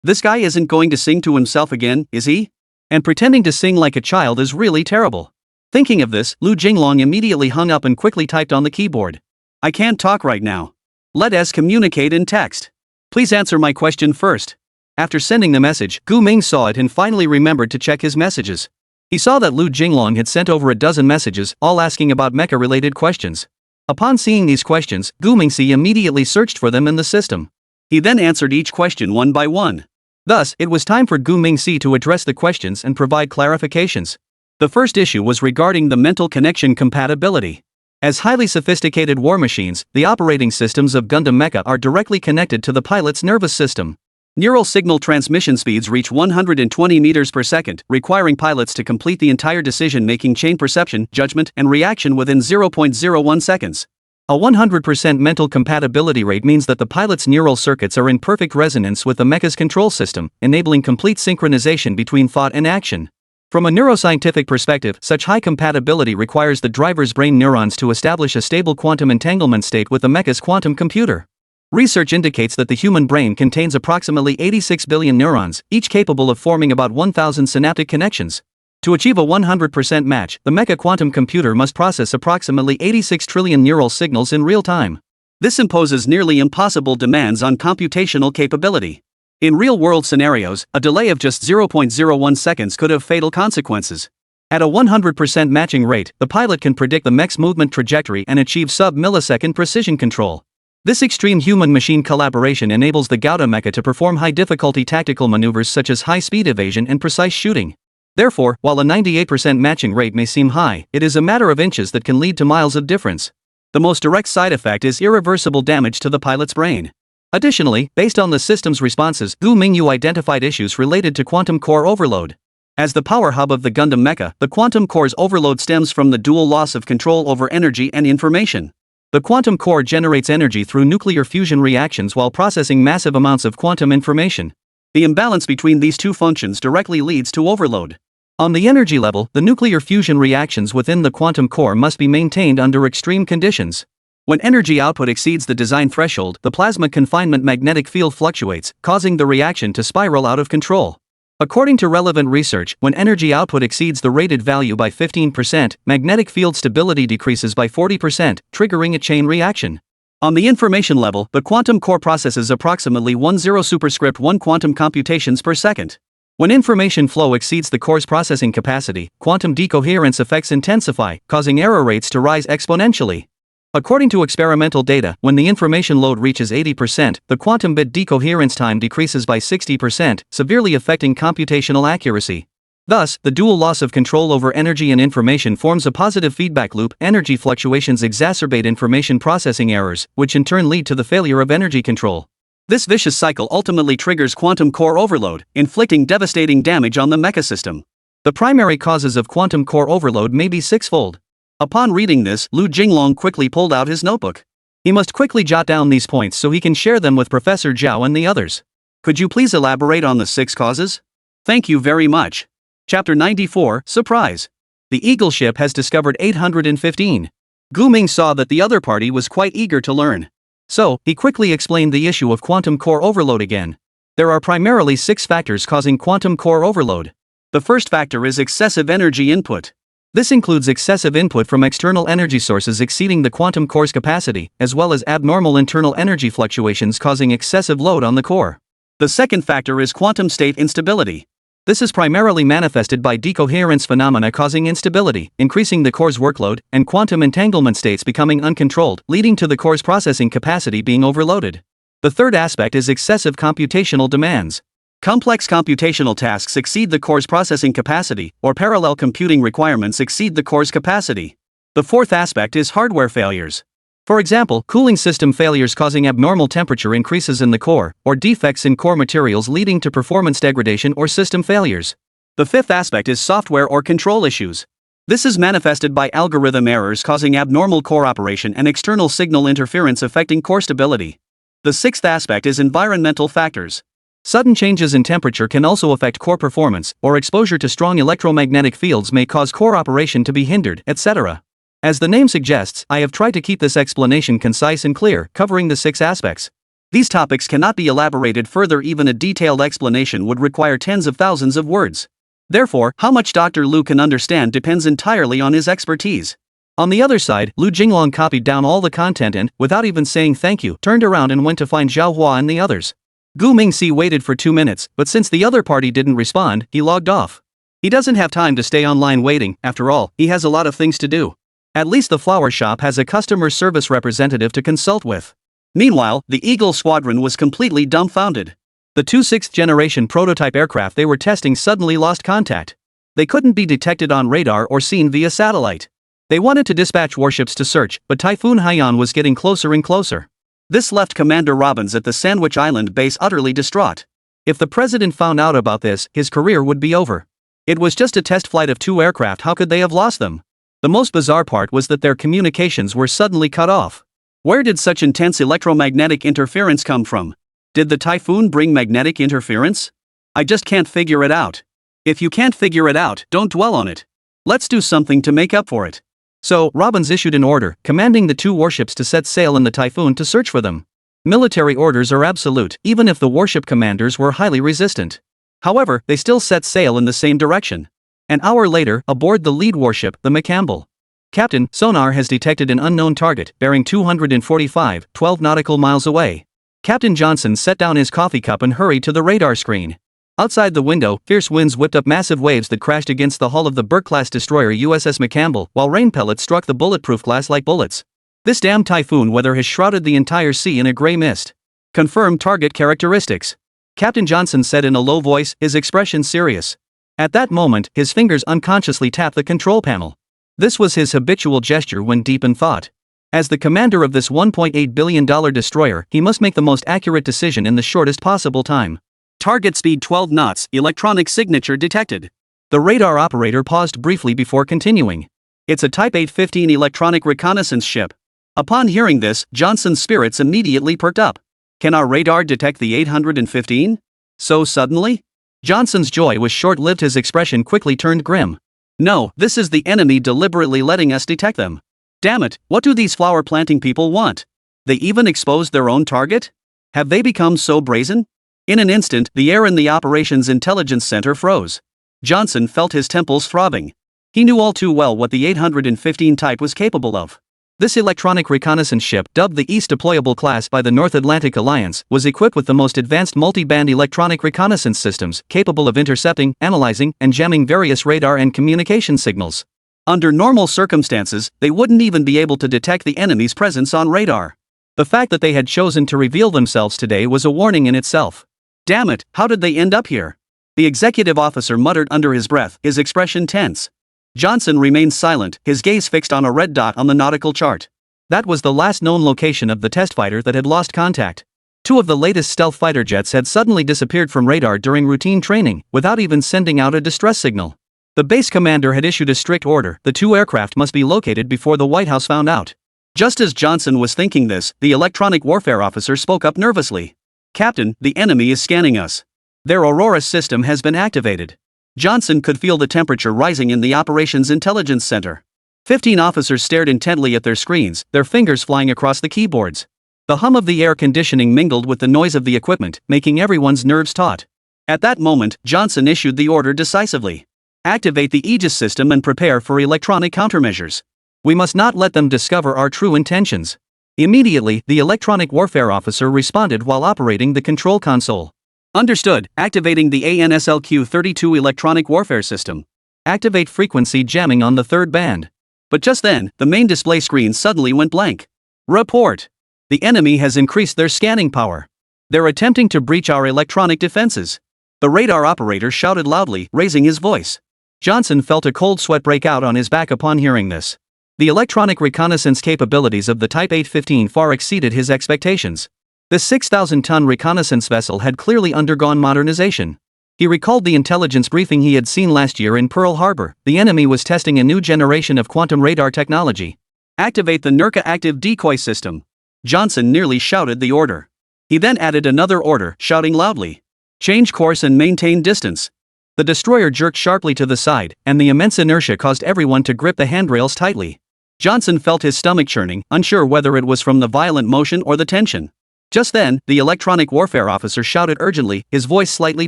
This guy isn't going to sing to himself again, is he? And pretending to sing like a child is really terrible. Thinking of this, Lu Jinglong immediately hung up and quickly typed on the keyboard. I can't talk right now. Let us communicate in text. Please answer my question first. After sending the message, Gu Ming saw it and finally remembered to check his messages. He saw that Lu Jinglong had sent over a dozen messages, all asking about mecha-related questions. Upon seeing these questions, Gu Mingxi immediately searched for them in the system. He then answered each question one by one. Thus, it was time for Gu Mingxi to address the questions and provide clarifications. The first issue was regarding the mental connection compatibility. As highly sophisticated war machines, the operating systems of Gundam Mecha are directly connected to the pilot's nervous system. Neural signal transmission speeds reach 120 meters per second, requiring pilots to complete the entire decision-making chain perception, judgment, and reaction within 0.01 seconds. A 100% mental compatibility rate means that the pilot's neural circuits are in perfect resonance with the mecha's control system, enabling complete synchronization between thought and action. From a neuroscientific perspective, such high compatibility requires the driver's brain neurons to establish a stable quantum entanglement state with the mecha's quantum computer. Research indicates that the human brain contains approximately 86 billion neurons, each capable of forming about 1,000 synaptic connections. To achieve a 100% match, the mecha quantum computer must process approximately 86 trillion neural signals in real time. This imposes nearly impossible demands on computational capability. In real-world scenarios, a delay of just 0.01 seconds could have fatal consequences. At a 100% matching rate, the pilot can predict the mech's movement trajectory and achieve sub-millisecond precision control. This extreme human-machine collaboration enables the Gauda mecha to perform high-difficulty tactical maneuvers such as high-speed evasion and precise shooting. Therefore, while a 98% matching rate may seem high, it is a matter of inches that can lead to miles of difference. The most direct side effect is irreversible damage to the pilot's brain. Additionally, based on the system's responses, Gu Mingyu identified issues related to quantum core overload. As the power hub of the Gundam Mecha, the quantum core's overload stems from the dual loss of control over energy and information. The quantum core generates energy through nuclear fusion reactions while processing massive amounts of quantum information. The imbalance between these two functions directly leads to overload. On the energy level, the nuclear fusion reactions within the quantum core must be maintained under extreme conditions. When energy output exceeds the design threshold, the plasma confinement magnetic field fluctuates, causing the reaction to spiral out of control. According to relevant research, when energy output exceeds the rated value by 15%, magnetic field stability decreases by 40%, triggering a chain reaction. On the information level, the quantum core processes approximately 10^1 quantum computations per second. When information flow exceeds the core's processing capacity, quantum decoherence effects intensify, causing error rates to rise exponentially. According to experimental data, when the information load reaches 80%, the quantum bit decoherence time decreases by 60%, severely affecting computational accuracy. Thus, the dual loss of control over energy and information forms a positive feedback loop. Energy fluctuations exacerbate information processing errors, which in turn lead to the failure of energy control. This vicious cycle ultimately triggers quantum core overload, inflicting devastating damage on the mecha system. The primary causes of quantum core overload may be sixfold. Upon reading this, Lu Jinglong quickly pulled out his notebook. He must quickly jot down these points so he can share them with Professor Zhao and the others. Could you please elaborate on the 6 causes? Thank you very much. Chapter 94, Surprise. The Eagle ship has discovered 815. Gu Ming saw that the other party was quite eager to learn. So, he quickly explained the issue of quantum core overload again. There are primarily 6 factors causing quantum core overload. The first factor is excessive energy input. This includes excessive input from external energy sources exceeding the quantum core's capacity, as well as abnormal internal energy fluctuations causing excessive load on the core. The second factor is quantum state instability. This is primarily manifested by decoherence phenomena causing instability, increasing the core's workload, and quantum entanglement states becoming uncontrolled, leading to the core's processing capacity being overloaded. The third aspect is excessive computational demands. Complex computational tasks exceed the core's processing capacity, or parallel computing requirements exceed the core's capacity. The fourth aspect is hardware failures. For example, cooling system failures causing abnormal temperature increases in the core, or defects in core materials leading to performance degradation or system failures. The fifth aspect is software or control issues. This is manifested by algorithm errors causing abnormal core operation and external signal interference affecting core stability. The sixth aspect is environmental factors. Sudden changes in temperature can also affect core performance, or exposure to strong electromagnetic fields may cause core operation to be hindered, etc. As the name suggests, I have tried to keep this explanation concise and clear, covering the 6 aspects. These topics cannot be elaborated further. Even a detailed explanation would require tens of thousands of words. Therefore, how much Dr. Lu can understand depends entirely on his expertise. On the other side, Lu Jinglong copied down all the content and, without even saying thank you, turned around and went to find Zhao Hua and the others. Gu Mingxi waited for 2 minutes, but since the other party didn't respond, he logged off. He doesn't have time to stay online waiting. After all, he has a lot of things to do. At least the flower shop has a customer service representative to consult with. Meanwhile, the Eagle squadron was completely dumbfounded. The 2 6th-generation prototype aircraft they were testing suddenly lost contact. They couldn't be detected on radar or seen via satellite. They wanted to dispatch warships to search, but Typhoon Haiyan was getting closer and closer. This left Commander Robbins at the Sandwich Island base utterly distraught. If the president found out about this, his career would be over. It was just a test flight of 2 aircraft, how could they have lost them? The most bizarre part was that their communications were suddenly cut off. Where did such intense electromagnetic interference come from? Did the typhoon bring magnetic interference? I just can't figure it out. If you can't figure it out, don't dwell on it. Let's do something to make up for it. So, Robbins issued an order, commanding the 2 warships to set sail in the typhoon to search for them. Military orders are absolute, even if the warship commanders were highly resistant. However, they still set sail in the same direction. An hour later, aboard the lead warship, the McCampbell. Captain, sonar has detected an unknown target, bearing 245, 12 nautical miles away. Captain Johnson set down his coffee cup and hurried to the radar screen. Outside the window, fierce winds whipped up massive waves that crashed against the hull of the Burke-class destroyer USS McCampbell, while rain pellets struck the bulletproof glass like bullets. This damn typhoon weather has shrouded the entire sea in a gray mist. Confirm target characteristics. Captain Johnson said in a low voice, his expression serious. At that moment, his fingers unconsciously tapped the control panel. This was his habitual gesture when deep in thought. As the commander of this $1.8 billion destroyer, he must make the most accurate decision in the shortest possible time. Target speed 12 knots, electronic signature detected. The radar operator paused briefly before continuing. It's a Type 815 electronic reconnaissance ship. Upon hearing this, Johnson's spirits immediately perked up. Can our radar detect the 815? So suddenly? Johnson's joy was short-lived, his expression quickly turned grim. No, this is the enemy deliberately letting us detect them. Damn it, what do these flower-planting people want? They even exposed their own target? Have they become so brazen? In an instant, the air in the Operations Intelligence Center froze. Johnson felt his temples throbbing. He knew all too well what the 815 type was capable of. This electronic reconnaissance ship, dubbed the East Deployable Class by the North Atlantic Alliance, was equipped with the most advanced multi-band electronic reconnaissance systems, capable of intercepting, analyzing, and jamming various radar and communication signals. Under normal circumstances, they wouldn't even be able to detect the enemy's presence on radar. The fact that they had chosen to reveal themselves today was a warning in itself. Damn it, how did they end up here? The executive officer muttered under his breath, his expression tense. Johnson remained silent, his gaze fixed on a red dot on the nautical chart. That was the last known location of the test fighter that had lost contact. 2 of the latest stealth fighter jets had suddenly disappeared from radar during routine training, without even sending out a distress signal. The base commander had issued a strict order, the 2 aircraft must be located before the White House found out. Just as Johnson was thinking this, the electronic warfare officer spoke up nervously. Captain, the enemy is scanning us. Their Aurora system has been activated. Johnson could feel the temperature rising in the Operations Intelligence Center. 15 officers stared intently at their screens, their fingers flying across the keyboards. The hum of the air conditioning mingled with the noise of the equipment, making everyone's nerves taut. At that moment, Johnson issued the order decisively. Activate the Aegis system and prepare for electronic countermeasures. We must not let them discover our true intentions. Immediately, the electronic warfare officer responded while operating the control console. Understood, activating the ANSLQ-32 electronic warfare system. Activate frequency jamming on the 3rd band. But just then, the main display screen suddenly went blank. Report. The enemy has increased their scanning power. They're attempting to breach our electronic defenses. The radar operator shouted loudly, raising his voice. Johnson felt a cold sweat break out on his back upon hearing this. The electronic reconnaissance capabilities of the Type 815 far exceeded his expectations. This 6,000-ton reconnaissance vessel had clearly undergone modernization. He recalled the intelligence briefing he had seen last year in Pearl Harbor. The enemy was testing a new generation of quantum radar technology. Activate the NERCA active decoy system. Johnson nearly shouted the order. He then added another order, shouting loudly. Change course and maintain distance. The destroyer jerked sharply to the side, and the immense inertia caused everyone to grip the handrails tightly. Johnson felt his stomach churning, unsure whether it was from the violent motion or the tension. Just then, the electronic warfare officer shouted urgently, his voice slightly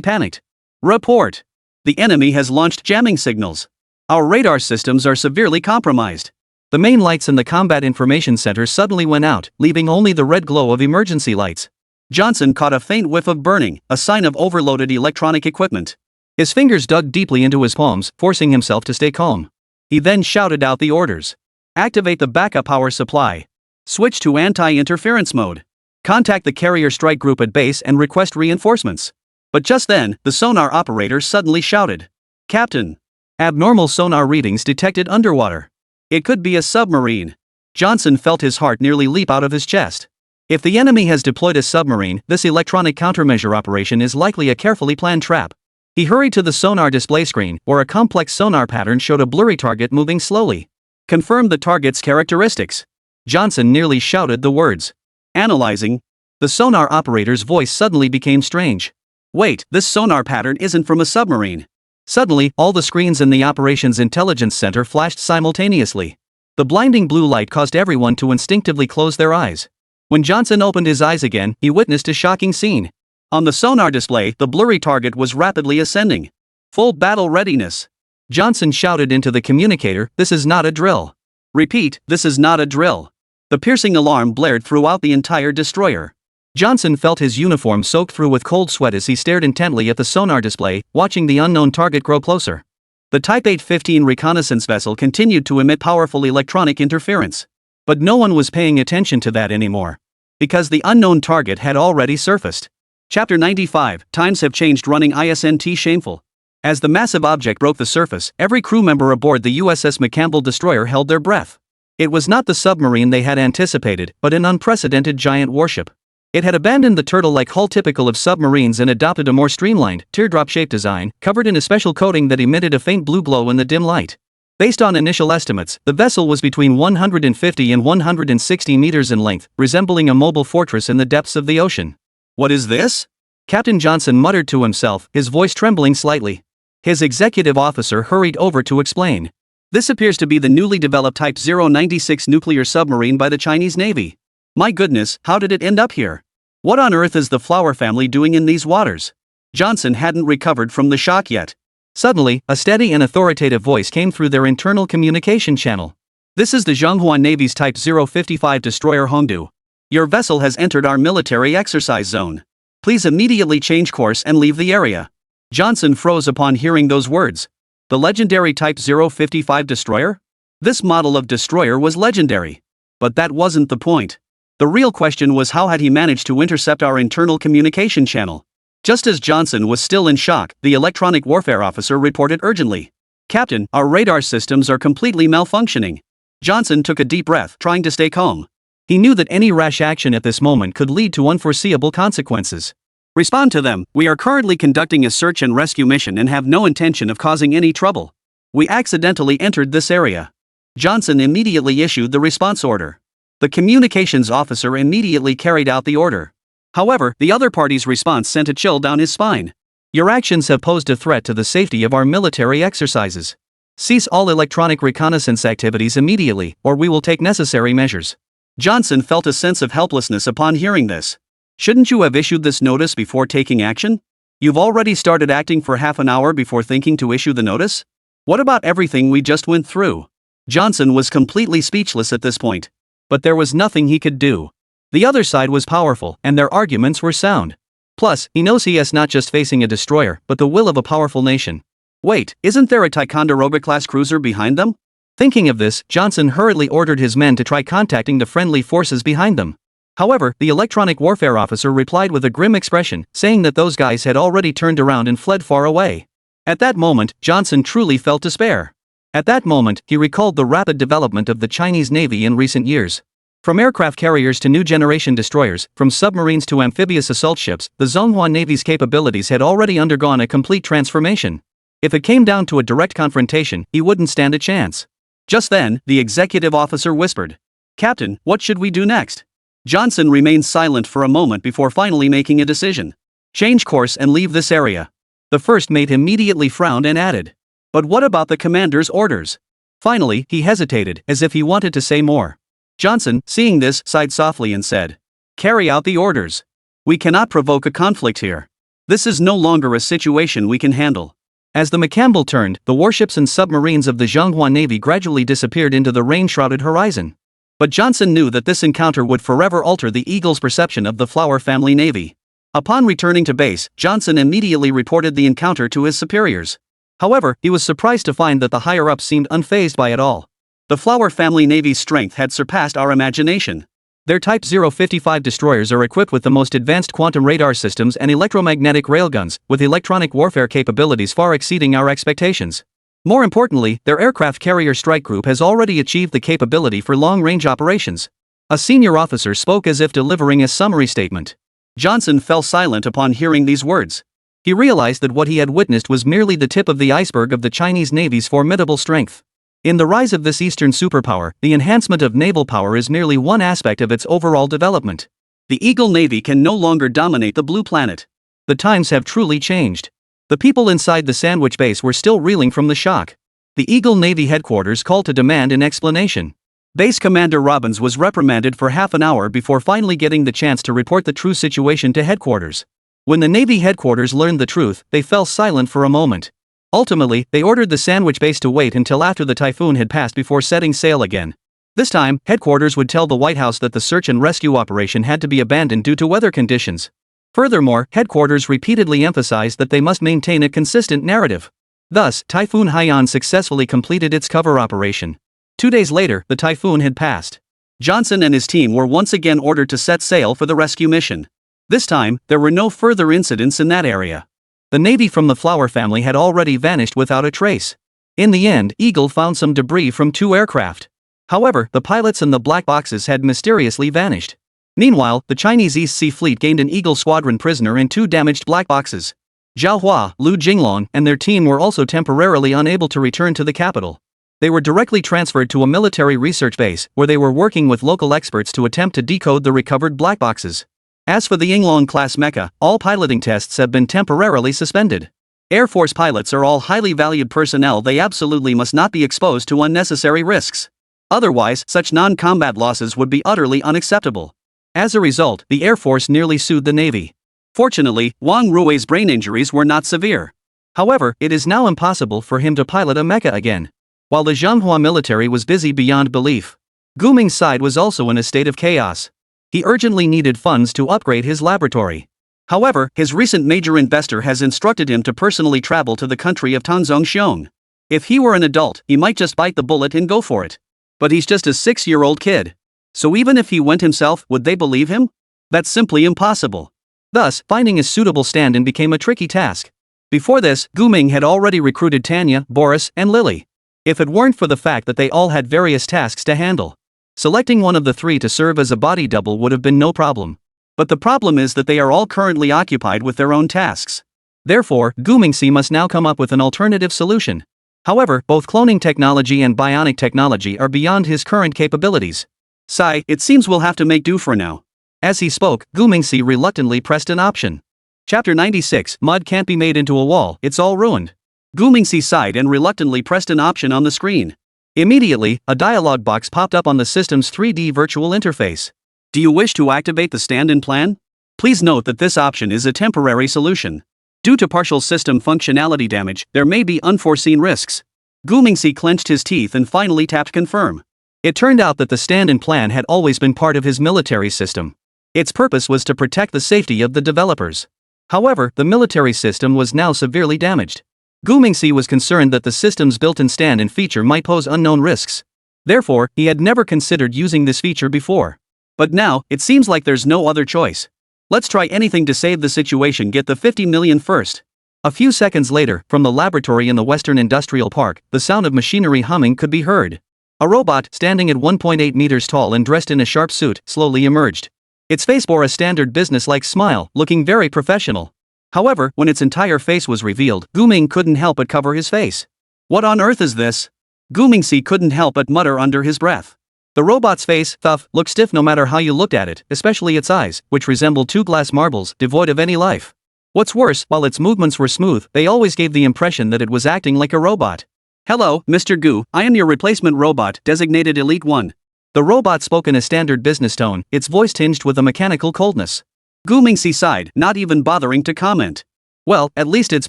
panicked. Report. The enemy has launched jamming signals. Our radar systems are severely compromised. The main lights in the Combat Information Center suddenly went out, leaving only the red glow of emergency lights. Johnson caught a faint whiff of burning, a sign of overloaded electronic equipment. His fingers dug deeply into his palms, forcing himself to stay calm. He then shouted out the orders. Activate the backup power supply. Switch to anti-interference mode. Contact the carrier strike group at base and request reinforcements. But just then, the sonar operator suddenly shouted. Captain. Abnormal sonar readings detected underwater. It could be a submarine. Johnson felt his heart nearly leap out of his chest. If the enemy has deployed a submarine, this electronic countermeasure operation is likely a carefully planned trap. He hurried to the sonar display screen, where a complex sonar pattern showed a blurry target moving slowly. Confirm the target's characteristics. Johnson nearly shouted the words. Analyzing. The sonar operator's voice suddenly became strange. Wait, this sonar pattern isn't from a submarine. Suddenly, all the screens in the operations intelligence center flashed simultaneously. The blinding blue light caused everyone to instinctively close their eyes. When Johnson opened his eyes again, he witnessed a shocking scene. On the sonar display, the blurry target was rapidly ascending. Full battle readiness. Johnson shouted into the communicator, "This is not a drill." Repeat, "This is not a drill." The piercing alarm blared throughout the entire destroyer. Johnson felt his uniform soaked through with cold sweat as he stared intently at the sonar display, watching the unknown target grow closer. The Type 815 reconnaissance vessel continued to emit powerful electronic interference. But no one was paying attention to that anymore. Because the unknown target had already surfaced. Chapter 95, Times have changed running ISNT shameful. As the massive object broke the surface, every crew member aboard the USS McCampbell destroyer held their breath. It was not the submarine they had anticipated, but an unprecedented giant warship. It had abandoned the turtle-like hull typical of submarines and adopted a more streamlined, teardrop-shaped design, covered in a special coating that emitted a faint blue glow in the dim light. Based on initial estimates, the vessel was between 150 and 160 meters in length, resembling a mobile fortress in the depths of the ocean. "What is this?" Captain Johnson muttered to himself, his voice trembling slightly. His executive officer hurried over to explain. "This appears to be the newly developed Type 096 nuclear submarine by the Chinese Navy. My goodness, how did it end up here? What on earth is the Flower family doing in these waters?" Johnson hadn't recovered from the shock yet. Suddenly, a steady and authoritative voice came through their internal communication channel. "This is the Zhonghua Navy's Type 055 destroyer Hongdu. Your vessel has entered our military exercise zone. Please immediately change course and leave the area." Johnson froze upon hearing those words. The legendary Type 055 destroyer? This model of destroyer was legendary. But that wasn't the point. The real question was, how had he managed to intercept our internal communication channel? Just as Johnson was still in shock, the electronic warfare officer reported urgently. "Captain, our radar systems are completely malfunctioning." Johnson took a deep breath, trying to stay calm. He knew that any rash action at this moment could lead to unforeseeable consequences. "Respond to them. We are currently conducting a search and rescue mission and have no intention of causing any trouble. We accidentally entered this area." Johnson immediately issued the response order. The communications officer immediately carried out the order. However, the other party's response sent a chill down his spine. "Your actions have posed a threat to the safety of our military exercises. Cease all electronic reconnaissance activities immediately, or we will take necessary measures." Johnson felt a sense of helplessness upon hearing this. Shouldn't you have issued this notice before taking action? You've already started acting for half an hour before thinking to issue the notice? What about everything we just went through? Johnson was completely speechless at this point. But there was nothing he could do. The other side was powerful, and their arguments were sound. Plus, he knows he is not just facing a destroyer, but the will of a powerful nation. Wait, isn't there a Ticonderoga-class cruiser behind them? Thinking of this, Johnson hurriedly ordered his men to try contacting the friendly forces behind them. However, the electronic warfare officer replied with a grim expression, saying that those guys had already turned around and fled far away. At that moment, Johnson truly felt despair. At that moment, he recalled the rapid development of the Chinese Navy in recent years. From aircraft carriers to new-generation destroyers, from submarines to amphibious assault ships, the Zhonghua Navy's capabilities had already undergone a complete transformation. If it came down to a direct confrontation, he wouldn't stand a chance. Just then, the executive officer whispered, "Captain, what should we do next?" Johnson remained silent for a moment before finally making a decision. "Change course and leave this area." The first mate immediately frowned and added, "But what about the commander's orders?" Finally, he hesitated, as if he wanted to say more. Johnson, seeing this, sighed softly and said, "Carry out the orders. We cannot provoke a conflict here. This is no longer a situation we can handle." As the McCampbell turned, the warships and submarines of the Zhonghua Navy gradually disappeared into the rain-shrouded horizon. But Johnson knew that this encounter would forever alter the Eagle's perception of the Flower family Navy. Upon returning to base, Johnson immediately reported the encounter to his superiors. However, he was surprised to find that the higher-ups seemed unfazed by it all. The Flower family Navy's strength had surpassed our imagination. Their Type 055 destroyers are equipped with the most advanced quantum radar systems and electromagnetic railguns, with electronic warfare capabilities far exceeding our expectations. More importantly, their aircraft carrier strike group has already achieved the capability for long-range operations. A senior officer spoke as if delivering a summary statement. Johnson fell silent upon hearing these words. He realized that what he had witnessed was merely the tip of the iceberg of the Chinese Navy's formidable strength. In the rise of this Eastern superpower, the enhancement of naval power is merely one aspect of its overall development. The Eagle Navy can no longer dominate the Blue Planet. The times have truly changed. The people inside the sandwich base were still reeling from the shock. The Eagle Navy headquarters called to demand an explanation. Base Commander Robbins was reprimanded for half an hour before finally getting the chance to report the true situation to headquarters. When the Navy headquarters learned the truth, they fell silent for a moment. Ultimately, they ordered the sandwich base to wait until after the typhoon had passed before setting sail again. This time, headquarters would tell the White House that the search and rescue operation had to be abandoned due to weather conditions. Furthermore, headquarters repeatedly emphasized that they must maintain a consistent narrative. Thus, Typhoon Haiyan successfully completed its cover operation. 2 days later, the typhoon had passed. Johnson and his team were once again ordered to set sail for the rescue mission. This time, there were no further incidents in that area. The Navy from the Flower family had already vanished without a trace. In the end, Eagle found some debris from 2 aircraft. However, the pilots and the black boxes had mysteriously vanished. Meanwhile, the Chinese East Sea Fleet gained an Eagle squadron prisoner and 2 damaged black boxes. Zhao Hua, Lu Jinglong, and their team were also temporarily unable to return to the capital. They were directly transferred to a military research base, where they were working with local experts to attempt to decode the recovered black boxes. As for the Yinglong-class mecha, all piloting tests have been temporarily suspended. Air Force pilots are all highly valued personnel. They absolutely must not be exposed to unnecessary risks. Otherwise, such non-combat losses would be utterly unacceptable. As a result, the Air Force nearly sued the Navy. Fortunately, Wang Rui's brain injuries were not severe. However, it is now impossible for him to pilot a mecha again. While the Zhenghua military was busy beyond belief, Gu Ming's side was also in a state of chaos. He urgently needed funds to upgrade his laboratory. However, his recent major investor has instructed him to personally travel to the country of Tanzongxiong. If he were an adult, he might just bite the bullet and go for it. But he's just a 6-year-old kid. So even if he went himself, would they believe him? That's simply impossible. Thus, finding a suitable stand-in became a tricky task. Before this, Gu Ming had already recruited Tanya, Boris, and Lily. If it weren't for the fact that they all had various tasks to handle, selecting one of the 3 to serve as a body double would have been no problem. But the problem is that they are all currently occupied with their own tasks. Therefore, Gu Mingxi must now come up with an alternative solution. However, both cloning technology and bionic technology are beyond his current capabilities. Sai, it seems we'll have to make do for now. As he spoke, Gu Mingxi reluctantly pressed an option. Chapter 96, Mud can't be made into a wall, it's all ruined. Gu Mingxi sighed and reluctantly pressed an option on the screen. Immediately, a dialog box popped up on the system's 3D virtual interface. Do you wish to activate the stand-in plan? Please note that this option is a temporary solution. Due to partial system functionality damage, there may be unforeseen risks. Gu Mingxi clenched his teeth and finally tapped confirm. It turned out that the stand-in plan had always been part of his military system. Its purpose was to protect the safety of the developers. However, the military system was now severely damaged. Gu Mingxi was concerned that the system's built-in stand-in feature might pose unknown risks. Therefore, he had never considered using this feature before. But now, it seems like there's no other choice. Let's try anything to save the situation. Get the 50 million first. A few seconds later, from the laboratory in the Western Industrial Park, the sound of machinery humming could be heard. A robot, standing at 1.8 meters tall and dressed in a sharp suit, slowly emerged. Its face bore a standard business-like smile, looking very professional. However, when its entire face was revealed, Gu Ming couldn't help but cover his face. What on earth is this? Gu Mingxi couldn't help but mutter under his breath. The robot's face, tough, looked stiff no matter how you looked at it, especially its eyes, which resembled 2 glass marbles, devoid of any life. What's worse, while its movements were smooth, they always gave the impression that it was acting like a robot. Hello, Mr. Gu, I am your replacement robot, designated Elite 1. The robot spoke in a standard business tone, its voice tinged with a mechanical coldness. Gu Mingxi sighed, not even bothering to comment. Well, at least it's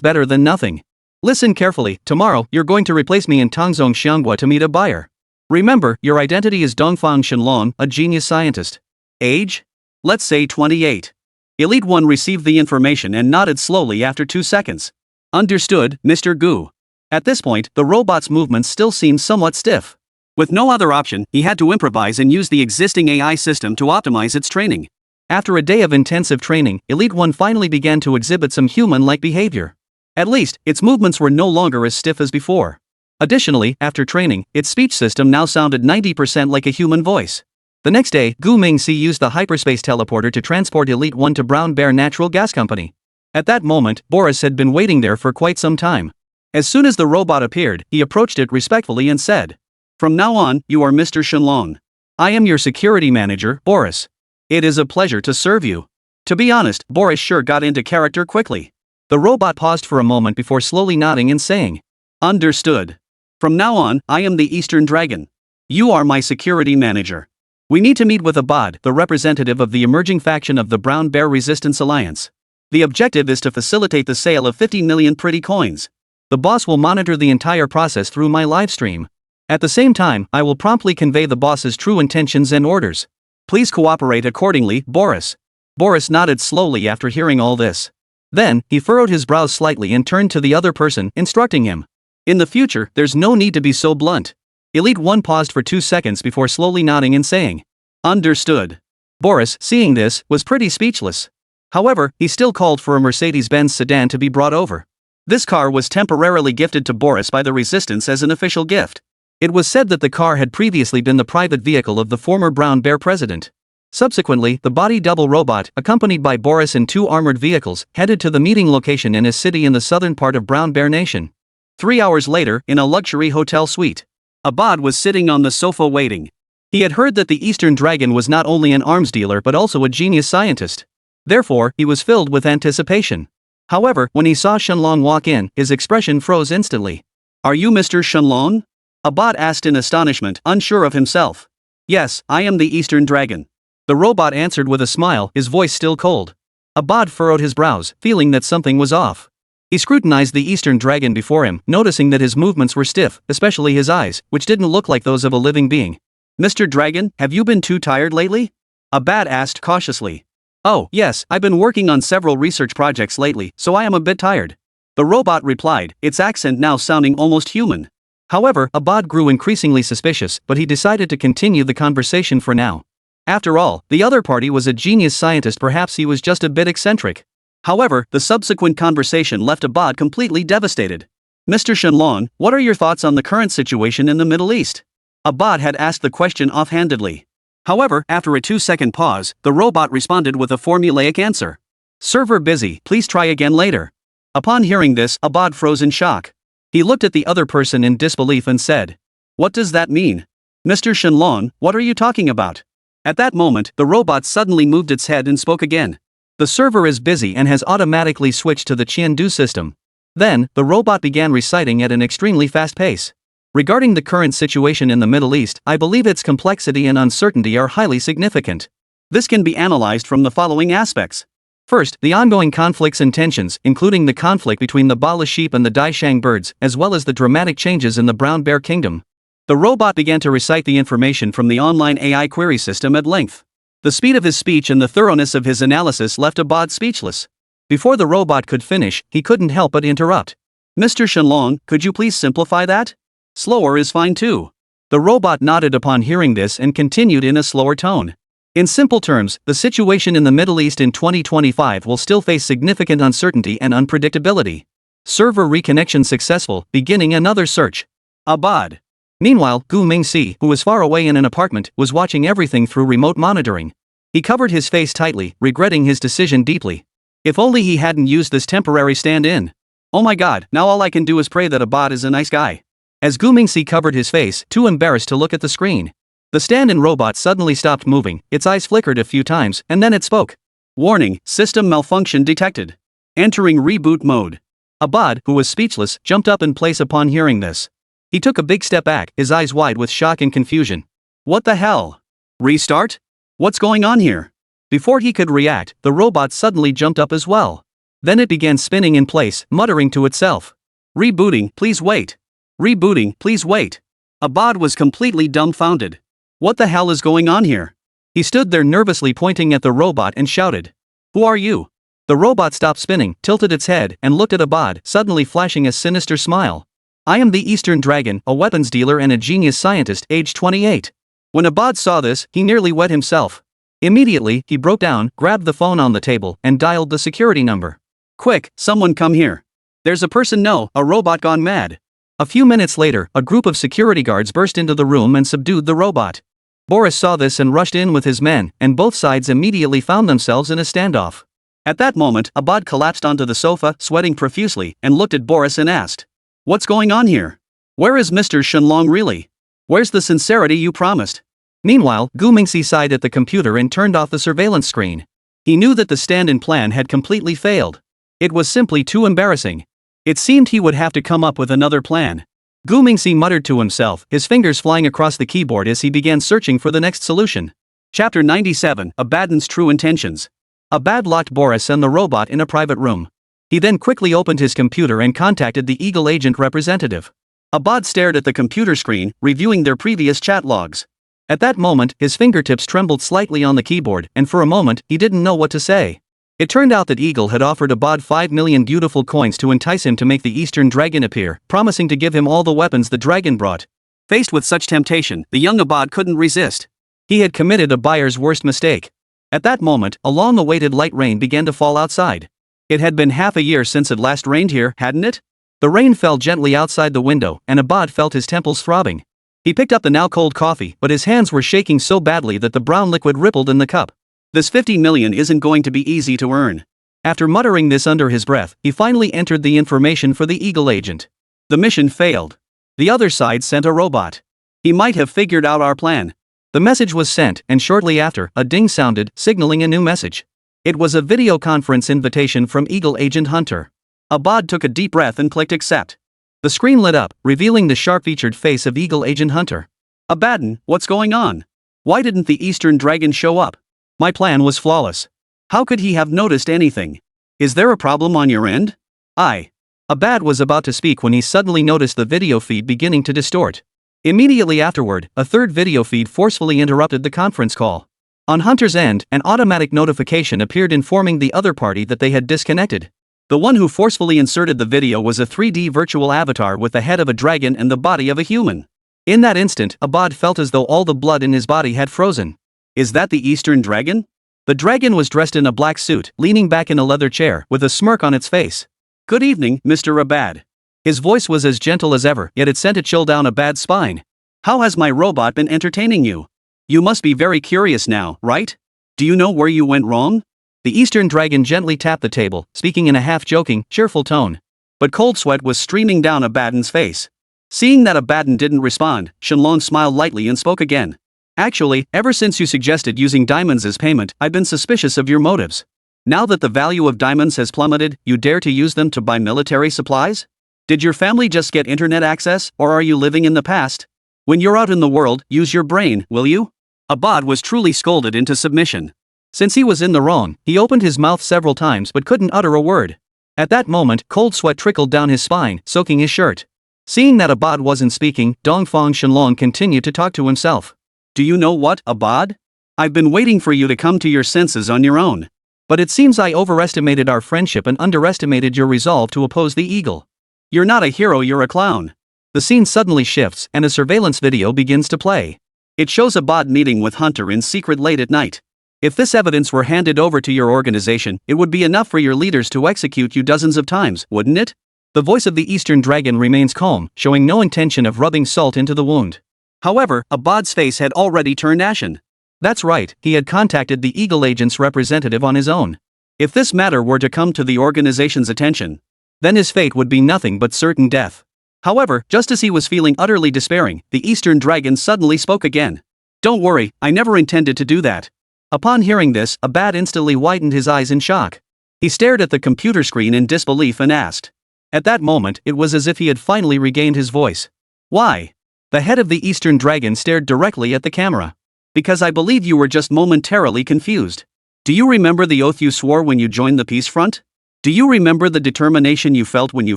better than nothing. Listen carefully, tomorrow, you're going to replace me in Tangzong Xianghua to meet a buyer. Remember, your identity is Dongfang Shenlong, a genius scientist. Age? Let's say 28. Elite 1 received the information and nodded slowly after 2 seconds. Understood, Mr. Gu. At this point, the robot's movements still seemed somewhat stiff. With no other option, he had to improvise and use the existing AI system to optimize its training. After a day of intensive training, Elite 1 finally began to exhibit some human-like behavior. At least, its movements were no longer as stiff as before. Additionally, after training, its speech system now sounded 90% like a human voice. The next day, Gu Mingxi used the hyperspace teleporter to transport Elite 1 to Brown Bear Natural Gas Company. At that moment, Boris had been waiting there for quite some time. As soon as the robot appeared, he approached it respectfully and said, "From now on, you are Mr. Shenlong. I am your security manager, Boris. It is a pleasure to serve you." To be honest, Boris sure got into character quickly. The robot paused for a moment before slowly nodding and saying, "Understood. From now on, I am the Eastern Dragon. You are my security manager. We need to meet with Abad, the representative of the emerging faction of the Brown Bear Resistance Alliance. The objective is to facilitate the sale of 50 million pretty coins. The boss will monitor the entire process through my live stream. At the same time, I will promptly convey the boss's true intentions and orders. Please cooperate accordingly, Boris." Boris nodded slowly after hearing all this. Then, he furrowed his brows slightly and turned to the other person, instructing him. "In the future, there's no need to be so blunt." Elite 1 paused for 2 seconds before slowly nodding and saying, "Understood." Boris, seeing this, was pretty speechless. However, he still called for a Mercedes-Benz sedan to be brought over. This car was temporarily gifted to Boris by the Resistance as an official gift. It was said that the car had previously been the private vehicle of the former Brown Bear president. Subsequently, the body double robot, accompanied by Boris in 2 armored vehicles, headed to the meeting location in a city in the southern part of Brown Bear Nation. 3 hours later, in a luxury hotel suite, Abad was sitting on the sofa waiting. He had heard that the Eastern Dragon was not only an arms dealer but also a genius scientist. Therefore, he was filled with anticipation. However, when he saw Shenlong walk in, his expression froze instantly. "Are you Mr. Shenlong?" Abad asked in astonishment, unsure of himself. "Yes, I am the Eastern Dragon." The robot answered with a smile, his voice still cold. Abad furrowed his brows, feeling that something was off. He scrutinized the Eastern Dragon before him, noticing that his movements were stiff, especially his eyes, which didn't look like those of a living being. "Mr. Dragon, have you been too tired lately?" Abad asked cautiously. "Oh, yes, I've been working on several research projects lately, so I am a bit tired." The robot replied, its accent now sounding almost human. However, Abad grew increasingly suspicious, but he decided to continue the conversation for now. After all, the other party was a genius scientist, perhaps he was just a bit eccentric. However, the subsequent conversation left Abad completely devastated. "Mr. Shenlong, what are your thoughts on the current situation in the Middle East?" Abad had asked the question offhandedly. However, after a 2-second pause, the robot responded with a formulaic answer. "Server busy, please try again later." Upon hearing this, Abad froze in shock. He looked at the other person in disbelief and said, "What does that mean? Mr. Shenlong, what are you talking about?" At that moment, the robot suddenly moved its head and spoke again. "The server is busy and has automatically switched to the Qiandu system." Then, the robot began reciting at an extremely fast pace. "Regarding the current situation in the Middle East, I believe its complexity and uncertainty are highly significant. This can be analyzed from the following aspects. First, the ongoing conflicts and tensions, including the conflict between the Bala sheep and the Daishang birds, as well as the dramatic changes in the Brown Bear Kingdom." The robot began to recite the information from the online AI query system at length. The speed of his speech and the thoroughness of his analysis left Abad speechless. Before the robot could finish, he couldn't help but interrupt. "Mr. Shenlong, could you please simplify that? Slower is fine too." The robot nodded upon hearing this and continued in a slower tone. "In simple terms, the situation in the Middle East in 2025 will still face significant uncertainty and unpredictability. Server reconnection successful, beginning another search. Abad." Meanwhile, Gu Mingxi, who was far away in an apartment, was watching everything through remote monitoring. He covered his face tightly, regretting his decision deeply. If only he hadn't used this temporary stand-in. "Oh my god, now all I can do is pray that Abad is a nice guy." As Gu Mingxi covered his face, too embarrassed to look at the screen, the stand-in robot suddenly stopped moving, its eyes flickered a few times, and then it spoke. "Warning, system malfunction detected. Entering reboot mode." Abad, who was speechless, jumped up in place upon hearing this. He took a big step back, his eyes wide with shock and confusion. "What the hell? Restart? What's going on here?" Before he could react, the robot suddenly jumped up as well. Then it began spinning in place, muttering to itself. "Rebooting, please wait. Rebooting, please wait." Abad was completely dumbfounded. What the hell is going on here? He stood there nervously pointing at the robot and shouted, "Who are you?" The robot stopped spinning, tilted its head, and looked at Abad, suddenly flashing a sinister smile. "I am the Eastern Dragon, a weapons dealer and a genius scientist, aged 28. When Abad saw this, he nearly wet himself. Immediately, he broke down, grabbed the phone on the table, and dialed the security number. "Quick, someone come here. There's a person, no, a robot gone mad." A few minutes later, a group of security guards burst into the room and subdued the robot. Boris saw this and rushed in with his men, and both sides immediately found themselves in a standoff. At that moment, Abad collapsed onto the sofa, sweating profusely, and looked at Boris and asked, "What's going on here? Where is Mr. Shenlong really? Where's the sincerity you promised?" Meanwhile, Gu Mingxi sighed at the computer and turned off the surveillance screen. He knew that the stand-in plan had completely failed. It was simply too embarrassing. It seemed he would have to come up with another plan. Gu Mingxi muttered to himself, his fingers flying across the keyboard as he began searching for the next solution. Chapter 97, Abadan's True Intentions. Abad locked Boris and the robot in a private room. He then quickly opened his computer and contacted the Eagle Agent representative. Abad stared at the computer screen, reviewing their previous chat logs. At that moment, his fingertips trembled slightly on the keyboard, and for a moment, he didn't know what to say. It turned out that Eagle had offered Abad 5 million beautiful coins to entice him to make the Eastern Dragon appear, promising to give him all the weapons the dragon brought. Faced with such temptation, the young Abad couldn't resist. He had committed a buyer's worst mistake. At that moment, a long-awaited light rain began to fall outside. It had been half a year since it last rained here, hadn't it? The rain fell gently outside the window, and Abad felt his temples throbbing. He picked up the now-cold coffee, but his hands were shaking so badly that the brown liquid rippled in the cup. This 50 million isn't going to be easy to earn. After muttering this under his breath, he finally entered the information for the Eagle Agent. The mission failed. The other side sent a robot. He might have figured out our plan. The message was sent, and shortly after, a ding sounded, signaling a new message. It was a video conference invitation from Eagle Agent Hunter. Abad took a deep breath and clicked accept. The screen lit up, revealing the sharp-featured face of Eagle Agent Hunter. "Abadan, what's going on? Why didn't the Eastern Dragon show up? My plan was flawless. How could he have noticed anything? Is there a problem on your end?" Abad was about to speak when he suddenly noticed the video feed beginning to distort. Immediately afterward, a third video feed forcefully interrupted the conference call. On Hunter's end, an automatic notification appeared informing the other party that they had disconnected. The one who forcefully inserted the video was a 3D virtual avatar with the head of a dragon and the body of a human. In that instant, Abad felt as though all the blood in his body had frozen. Is that the Eastern Dragon? The dragon was dressed in a black suit, leaning back in a leather chair, with a smirk on its face. "Good evening, Mr. Abad." His voice was as gentle as ever, yet it sent a chill down Abad's spine. "How has my robot been entertaining you? You must be very curious now, right? Do you know where you went wrong?" The Eastern Dragon gently tapped the table, speaking in a half-joking, cheerful tone. But cold sweat was streaming down Abadan's face. Seeing that Abadan didn't respond, Shenlong smiled lightly and spoke again. "Actually, ever since you suggested using diamonds as payment, I've been suspicious of your motives. Now that the value of diamonds has plummeted, you dare to use them to buy military supplies? Did your family just get internet access, or are you living in the past? When you're out in the world, use your brain, will you?" Abad was truly scolded into submission. Since he was in the wrong, he opened his mouth several times but couldn't utter a word. At that moment, cold sweat trickled down his spine, soaking his shirt. Seeing that Abad wasn't speaking, Dongfang Shenlong continued to talk to himself. "Do you know what, Abad? I've been waiting for you to come to your senses on your own. But it seems I overestimated our friendship and underestimated your resolve to oppose the eagle. You're not a hero, you're a clown." The scene suddenly shifts, and a surveillance video begins to play. It shows Abad meeting with Hunter in secret late at night. If this evidence were handed over to your organization, it would be enough for your leaders to execute you dozens of times, wouldn't it? The voice of the Eastern Dragon remains calm, showing no intention of rubbing salt into the wound. However, Abad's face had already turned ashen. That's right, he had contacted the Eagle Agent's representative on his own. If this matter were to come to the organization's attention, then his fate would be nothing but certain death. However, just as he was feeling utterly despairing, the Eastern Dragon suddenly spoke again. "Don't worry, I never intended to do that." Upon hearing this, Abad instantly widened his eyes in shock. He stared at the computer screen in disbelief and asked. At that moment, it was as if he had finally regained his voice. "Why?" The head of the Eastern Dragon stared directly at the camera. "Because I believe you were just momentarily confused. Do you remember the oath you swore when you joined the Peace Front? Do you remember the determination you felt when you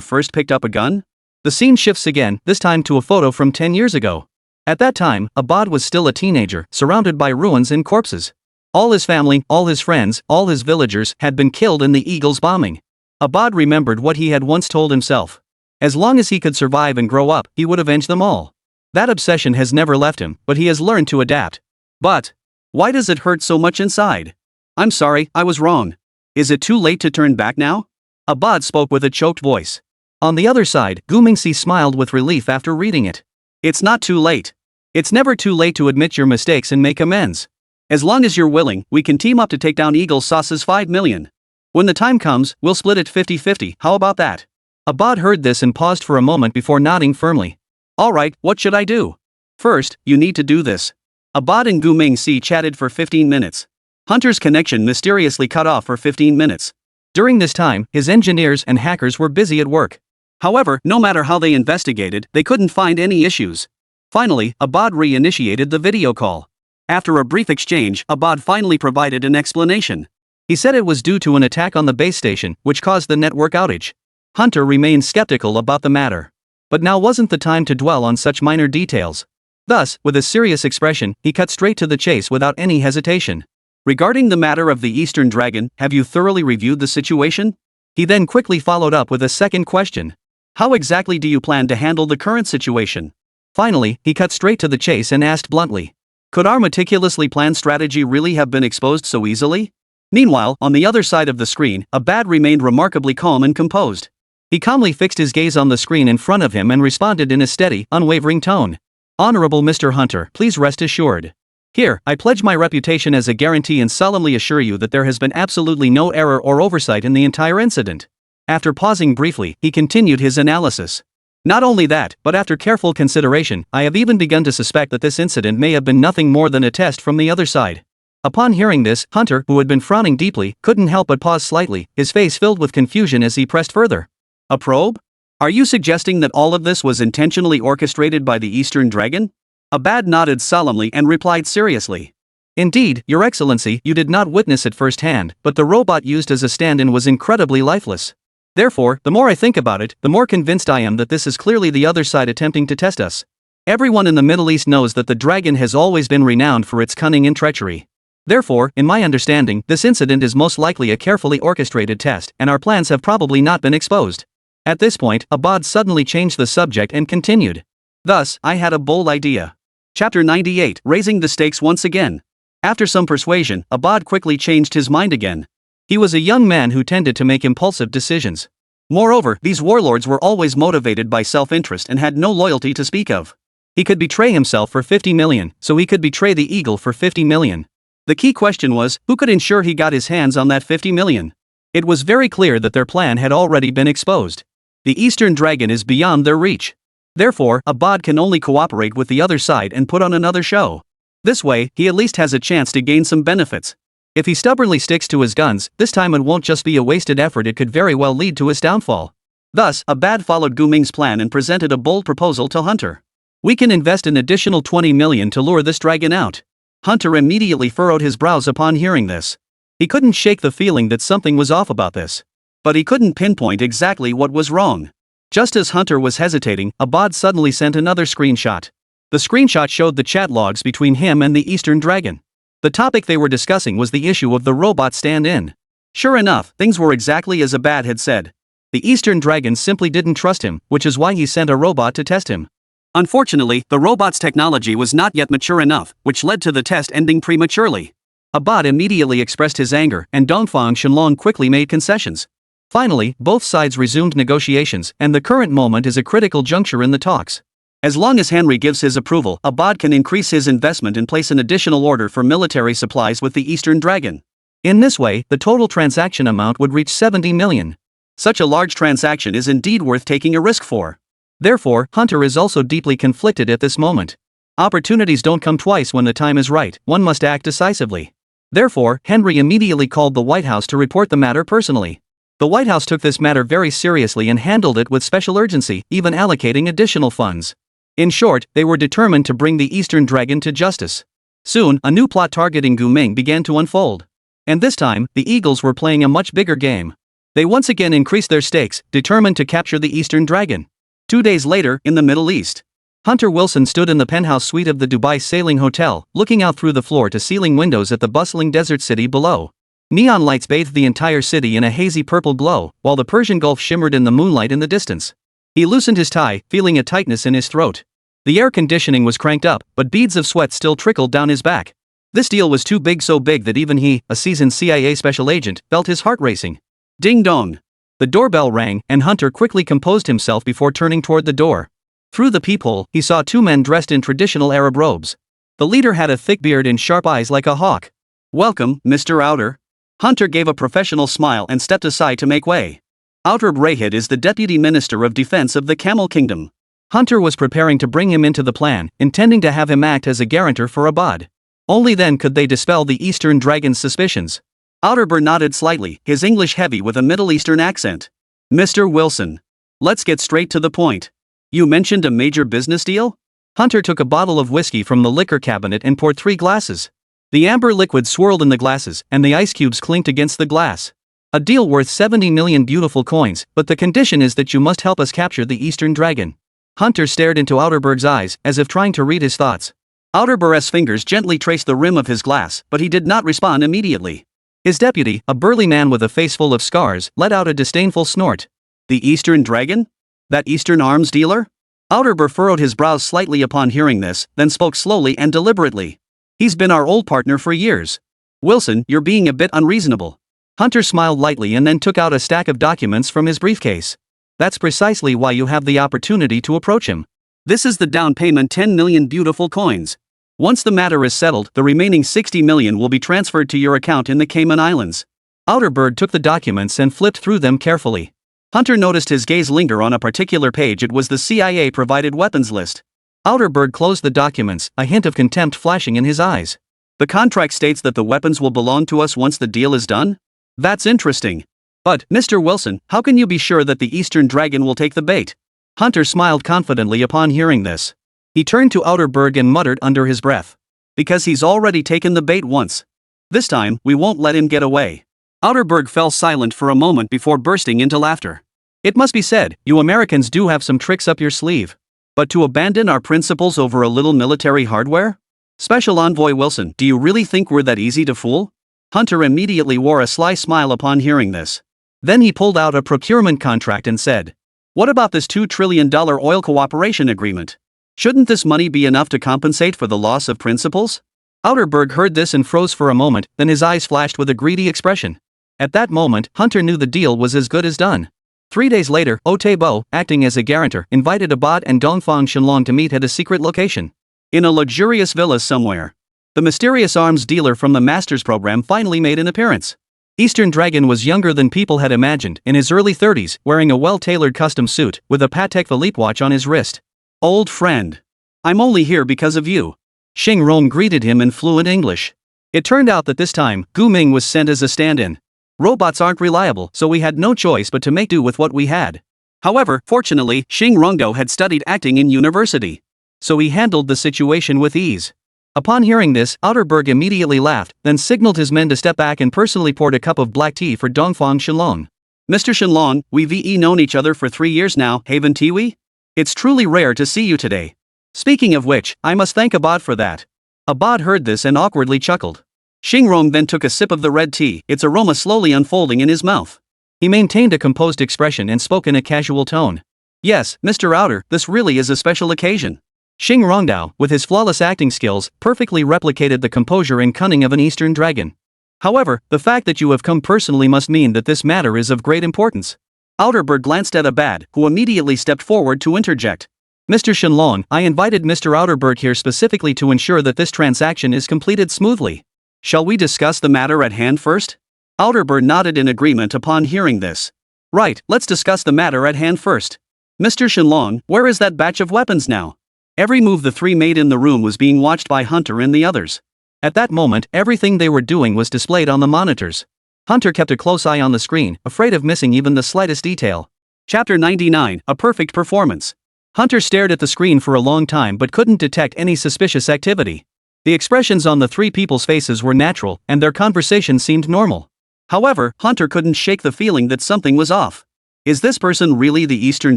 first picked up a gun?" The scene shifts again, this time to a photo from 10 years ago. At that time, Abad was still a teenager, surrounded by ruins and corpses. All his family, all his friends, all his villagers had been killed in the Eagle's bombing. Abad remembered what he had once told himself. As long as he could survive and grow up, he would avenge them all. That obsession has never left him, but he has learned to adapt. But why does it hurt so much inside? "I'm sorry, I was wrong. Is it too late to turn back now?" Abad spoke with a choked voice. On the other side, Gu Mingxi smiled with relief after reading it. It's not too late. It's never too late to admit your mistakes and make amends. As long as you're willing, we can team up to take down Eagle Sauce's 5 million. When the time comes, we'll split it 50-50, how about that? Abad heard this and paused for a moment before nodding firmly. Alright, what should I do? First, you need to do this. Abad and Gu Mingxi chatted for 15 minutes. Hunter's connection mysteriously cut off for 15 minutes. During this time, his engineers and hackers were busy at work. However, no matter how they investigated, they couldn't find any issues. Finally, Abad re-initiated the video call. After a brief exchange, Abad finally provided an explanation. He said it was due to an attack on the base station, which caused the network outage. Hunter remained skeptical about the matter. But now wasn't the time to dwell on such minor details. Thus, with a serious expression, he cut straight to the chase without any hesitation. Regarding the matter of the Eastern Dragon, have you thoroughly reviewed the situation? He then quickly followed up with a second question. How exactly do you plan to handle the current situation? Finally, he cut straight to the chase and asked bluntly. Could our meticulously planned strategy really have been exposed so easily? Meanwhile, on the other side of the screen, Abad remained remarkably calm and composed. He calmly fixed his gaze on the screen in front of him and responded in a steady, unwavering tone. Honorable Mr. Hunter, please rest assured. Here, I pledge my reputation as a guarantee and solemnly assure you that there has been absolutely no error or oversight in the entire incident. After pausing briefly, he continued his analysis. Not only that, but after careful consideration, I have even begun to suspect that this incident may have been nothing more than a test from the other side. Upon hearing this, Hunter, who had been frowning deeply, couldn't help but pause slightly, his face filled with confusion as he pressed further. A probe? Are you suggesting that all of this was intentionally orchestrated by the Eastern Dragon? Abad nodded solemnly and replied seriously. Indeed, Your Excellency, you did not witness it firsthand, but the robot used as a stand-in was incredibly lifeless. Therefore, the more I think about it, the more convinced I am that this is clearly the other side attempting to test us. Everyone in the Middle East knows that the dragon has always been renowned for its cunning and treachery. Therefore, in my understanding, this incident is most likely a carefully orchestrated test, and our plans have probably not been exposed. At this point, Abad suddenly changed the subject and continued. Thus, I had a bold idea. Chapter 98, Raising the Stakes Once Again. After some persuasion, Abad quickly changed his mind again. He was a young man who tended to make impulsive decisions. Moreover, these warlords were always motivated by self-interest and had no loyalty to speak of. He could betray himself for 50 million, so he could betray the eagle for 50 million. The key question was, who could ensure he got his hands on that 50 million? It was very clear that their plan had already been exposed. The Eastern Dragon is beyond their reach. Therefore, Abad can only cooperate with the other side and put on another show. This way, he at least has a chance to gain some benefits. If he stubbornly sticks to his guns, this time it won't just be a wasted effort, it could very well lead to his downfall. Thus, Abad followed Gu Ming's plan and presented a bold proposal to Hunter. We can invest an additional 20 million to lure this dragon out. Hunter immediately furrowed his brows upon hearing this. He couldn't shake the feeling that something was off about this. But he couldn't pinpoint exactly what was wrong. Just as Hunter was hesitating, Abad suddenly sent another screenshot. The screenshot showed the chat logs between him and the Eastern Dragon. The topic they were discussing was the issue of the robot stand-in. Sure enough, things were exactly as Abad had said. The Eastern Dragon simply didn't trust him, which is why he sent a robot to test him. Unfortunately, the robot's technology was not yet mature enough, which led to the test ending prematurely. Abad immediately expressed his anger, and Dongfang Shenlong quickly made concessions. Finally, both sides resumed negotiations, and the current moment is a critical juncture in the talks. As long as Henry gives his approval, Abad can increase his investment and place an additional order for military supplies with the Eastern Dragon. In this way, the total transaction amount would reach 70 million. Such a large transaction is indeed worth taking a risk for. Therefore, Hunter is also deeply conflicted at this moment. Opportunities don't come twice when the time is right, one must act decisively. Therefore, Henry immediately called the White House to report the matter personally. The White House took this matter very seriously and handled it with special urgency, even allocating additional funds. In short, they were determined to bring the Eastern Dragon to justice. Soon, a new plot targeting Gu Ming began to unfold. And this time, the Eagles were playing a much bigger game. They once again increased their stakes, determined to capture the Eastern Dragon. 2 days later, in the Middle East, Hunter Wilson stood in the penthouse suite of the Dubai Sailing Hotel, looking out through the floor-to-ceiling windows at the bustling desert city below. Neon lights bathed the entire city in a hazy purple glow, while the Persian Gulf shimmered in the moonlight in the distance. He loosened his tie, feeling a tightness in his throat. The air conditioning was cranked up, but beads of sweat still trickled down his back. This deal was too big, so big that even he, a seasoned CIA special agent, felt his heart racing. Ding dong. The doorbell rang, and Hunter quickly composed himself before turning toward the door. Through the peephole, he saw two men dressed in traditional Arab robes. The leader had a thick beard and sharp eyes like a hawk. "Welcome, Mr. Outer." Hunter gave a professional smile and stepped aside to make way. Outer Brahid is the Deputy Minister of Defense of the Camel Kingdom. Hunter was preparing to bring him into the plan, intending to have him act as a guarantor for Abad. Only then could they dispel the Eastern Dragon's suspicions. Outerburr nodded slightly, his English heavy with a Middle Eastern accent. "Mr. Wilson. Let's get straight to the point. You mentioned a major business deal?" Hunter took a bottle of whiskey from the liquor cabinet and poured 3 glasses. The amber liquid swirled in the glasses, and the ice cubes clinked against the glass. "A deal worth 70 million beautiful coins, but the condition is that you must help us capture the Eastern Dragon." Hunter stared into Outerburg's eyes, as if trying to read his thoughts. Outerburr's fingers gently traced the rim of his glass, but he did not respond immediately. His deputy, a burly man with a face full of scars, let out a disdainful snort. "The Eastern Dragon? That Eastern arms dealer?" Outerburr furrowed his brows slightly upon hearing this, then spoke slowly and deliberately. "He's been our old partner for years. Wilson, you're being a bit unreasonable." Hunter smiled lightly and then took out a stack of documents from his briefcase. "That's precisely why you have the opportunity to approach him. This is the down payment 10 million beautiful coins. Once the matter is settled, the remaining 60 million will be transferred to your account in the Cayman Islands." Outerburg took the documents and flipped through them carefully. Hunter noticed his gaze linger on a particular page. It was the CIA-provided weapons list. Outerburg closed the documents, a hint of contempt flashing in his eyes. "The contract states that the weapons will belong to us once the deal is done? That's interesting. But, Mr. Wilson, how can you be sure that the Eastern Dragon will take the bait?" Hunter smiled confidently upon hearing this. He turned to Outerburg and muttered under his breath. "Because he's already taken the bait once. This time, we won't let him get away." Outerburg fell silent for a moment before bursting into laughter. "It must be said, you Americans do have some tricks up your sleeve. But to abandon our principles over a little military hardware? Special Envoy Wilson, do you really think we're that easy to fool?" Hunter immediately wore a sly smile upon hearing this. Then he pulled out a procurement contract and said, "What about this $2 trillion oil cooperation agreement? Shouldn't this money be enough to compensate for the loss of principles?" Outerburg heard this and froze for a moment, then his eyes flashed with a greedy expression. At that moment, Hunter knew the deal was as good as done. 3 days later, Otebo, acting as a guarantor, invited Abad and Dongfang Shenlong to meet at a secret location. In a luxurious villa somewhere. The mysterious arms dealer from the Master's program finally made an appearance. Eastern Dragon was younger than people had imagined, in his early 30s, wearing a well-tailored custom suit, with a Patek Philippe watch on his wrist. "Old friend. I'm only here because of you." Xing Rong greeted him in fluent English. It turned out that this time, Gu Ming was sent as a stand-in. Robots aren't reliable, so we had no choice but to make do with what we had. However, fortunately, Xing Rongdo had studied acting in university. So he handled the situation with ease. Upon hearing this, Outerburg immediately laughed, then signaled his men to step back and personally poured a cup of black tea for Dongfang Shenlong. "Mr. Shenlong, we've known each other for 3 years now, haven't we? It's truly rare to see you today. Speaking of which, I must thank Abad for that." Abad heard this and awkwardly chuckled. Xingrong then took a sip of the red tea, its aroma slowly unfolding in his mouth. He maintained a composed expression and spoke in a casual tone. "Yes, Mr. Outer, this really is a special occasion." Xing Rongdao, with his flawless acting skills, perfectly replicated the composure and cunning of an Eastern Dragon. "However, the fact that you have come personally must mean that this matter is of great importance." Outerburg glanced at Abad, who immediately stepped forward to interject. "Mr. Shenlong, I invited Mr. Outerburg here specifically to ensure that this transaction is completed smoothly. Shall we discuss the matter at hand first?" Outerburg nodded in agreement upon hearing this. "Right, let's discuss the matter at hand first. Mr. Shenlong, where is that batch of weapons now?" Every move the three made in the room was being watched by Hunter and the others. At that moment, everything they were doing was displayed on the monitors. Hunter kept a close eye on the screen, afraid of missing even the slightest detail. Chapter 99, A Perfect Performance. Hunter stared at the screen for a long time but couldn't detect any suspicious activity. The expressions on the three people's faces were natural, and their conversation seemed normal. However, Hunter couldn't shake the feeling that something was off. Is this person really the Eastern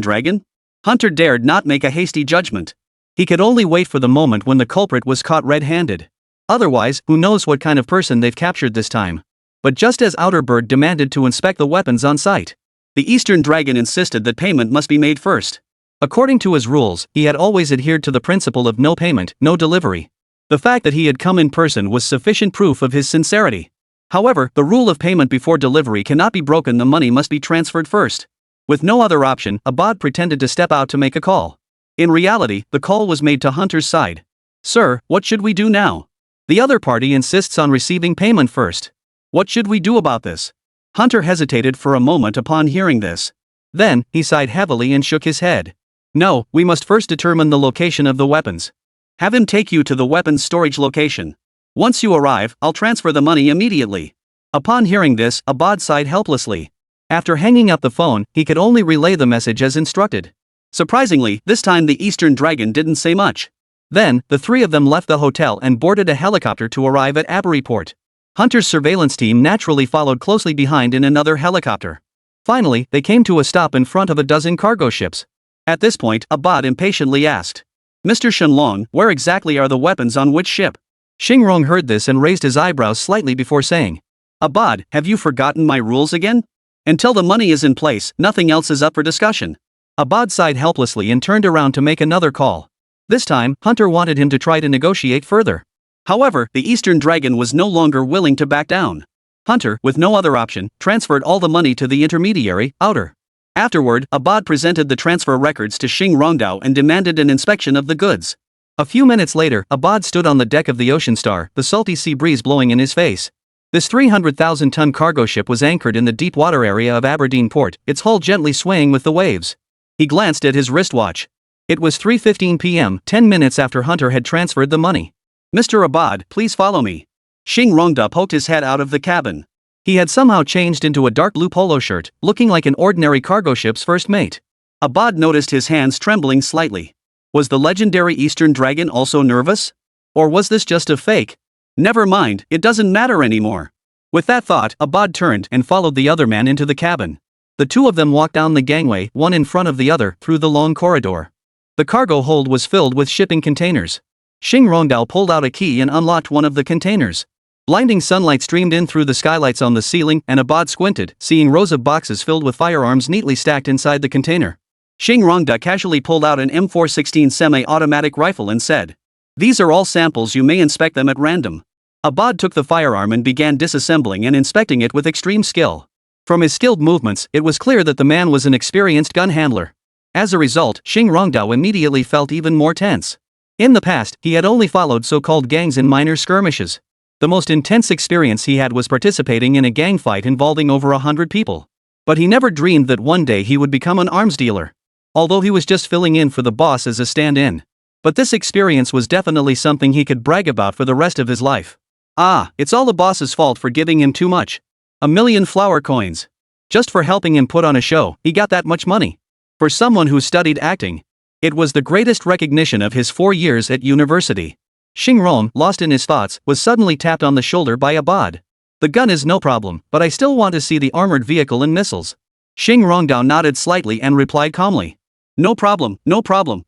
Dragon? Hunter dared not make a hasty judgment. He could only wait for the moment when the culprit was caught red-handed. Otherwise, who knows what kind of person they've captured this time. But just as Outerburg demanded to inspect the weapons on site, the Eastern Dragon insisted that payment must be made first. According to his rules, he had always adhered to the principle of no payment, no delivery. The fact that he had come in person was sufficient proof of his sincerity. However, the rule of payment before delivery cannot be broken, the money must be transferred first. With no other option, Abad pretended to step out to make a call. In reality, the call was made to Hunter's side. Sir, what should we do now? The other party insists on receiving payment first. What should we do about this? Hunter hesitated for a moment upon hearing this. Then, he sighed heavily and shook his head. No, we must first determine the location of the weapons. Have him take you to the weapons storage location. Once you arrive, I'll transfer the money immediately. Upon hearing this, Abad sighed helplessly. After hanging up the phone, he could only relay the message as instructed. Surprisingly, this time the Eastern Dragon didn't say much. Then, the three of them left the hotel and boarded a helicopter to arrive at Aburi Port. Hunter's surveillance team naturally followed closely behind in another helicopter. Finally, they came to a stop in front of a dozen cargo ships. At this point, Abad impatiently asked, Mr. Shenlong, where exactly are the weapons on which ship? Xingrong heard this and raised his eyebrows slightly before saying, Abad, have you forgotten my rules again? Until the money is in place, nothing else is up for discussion. Abad sighed helplessly and turned around to make another call. This time, Hunter wanted him to try to negotiate further. However, the Eastern Dragon was no longer willing to back down. Hunter, with no other option, transferred all the money to the intermediary, Outer. Afterward, Abad presented the transfer records to Xing Rongdao and demanded an inspection of the goods. A few minutes later, Abad stood on the deck of the Ocean Star, the salty sea breeze blowing in his face. This 300,000-ton cargo ship was anchored in the deep water area of Aberdeen Port, its hull gently swaying with the waves. He glanced at his wristwatch. It was 3:15 p.m., 10 minutes after Hunter had transferred the money. Mr. Abad, please follow me. Xing Rongda poked his head out of the cabin. He had somehow changed into a dark blue polo shirt, looking like an ordinary cargo ship's first mate. Abad noticed his hands trembling slightly. Was the legendary Eastern Dragon also nervous? Or was this just a fake? Never mind, it doesn't matter anymore. With that thought, Abad turned and followed the other man into the cabin. The two of them walked down the gangway, one in front of the other, through the long corridor. The cargo hold was filled with shipping containers. Xing Rongdao pulled out a key and unlocked one of the containers. Blinding sunlight streamed in through the skylights on the ceiling, and Abad squinted, seeing rows of boxes filled with firearms neatly stacked inside the container. Xing Rongda casually pulled out an M416 semi-automatic rifle and said, These are all samples, you may inspect them at random. Abad took the firearm and began disassembling and inspecting it with extreme skill. From his skilled movements, it was clear that the man was an experienced gun handler. As a result, Xing Rongdao immediately felt even more tense. In the past, he had only followed so-called gangs in minor skirmishes. The most intense experience he had was participating in a gang fight involving over 100 people. But he never dreamed that one day he would become an arms dealer. Although he was just filling in for the boss as a stand-in. But this experience was definitely something he could brag about for the rest of his life. It's all the boss's fault for giving him too much. 1,000,000 flower coins. Just for helping him put on a show, he got that much money. For someone who studied acting, it was the greatest recognition of his 4 years at university. Xingrong, lost in his thoughts, was suddenly tapped on the shoulder by Abad. The gun is no problem, but I still want to see the armored vehicle and missiles. Xing Rongdao nodded slightly and replied calmly. No problem,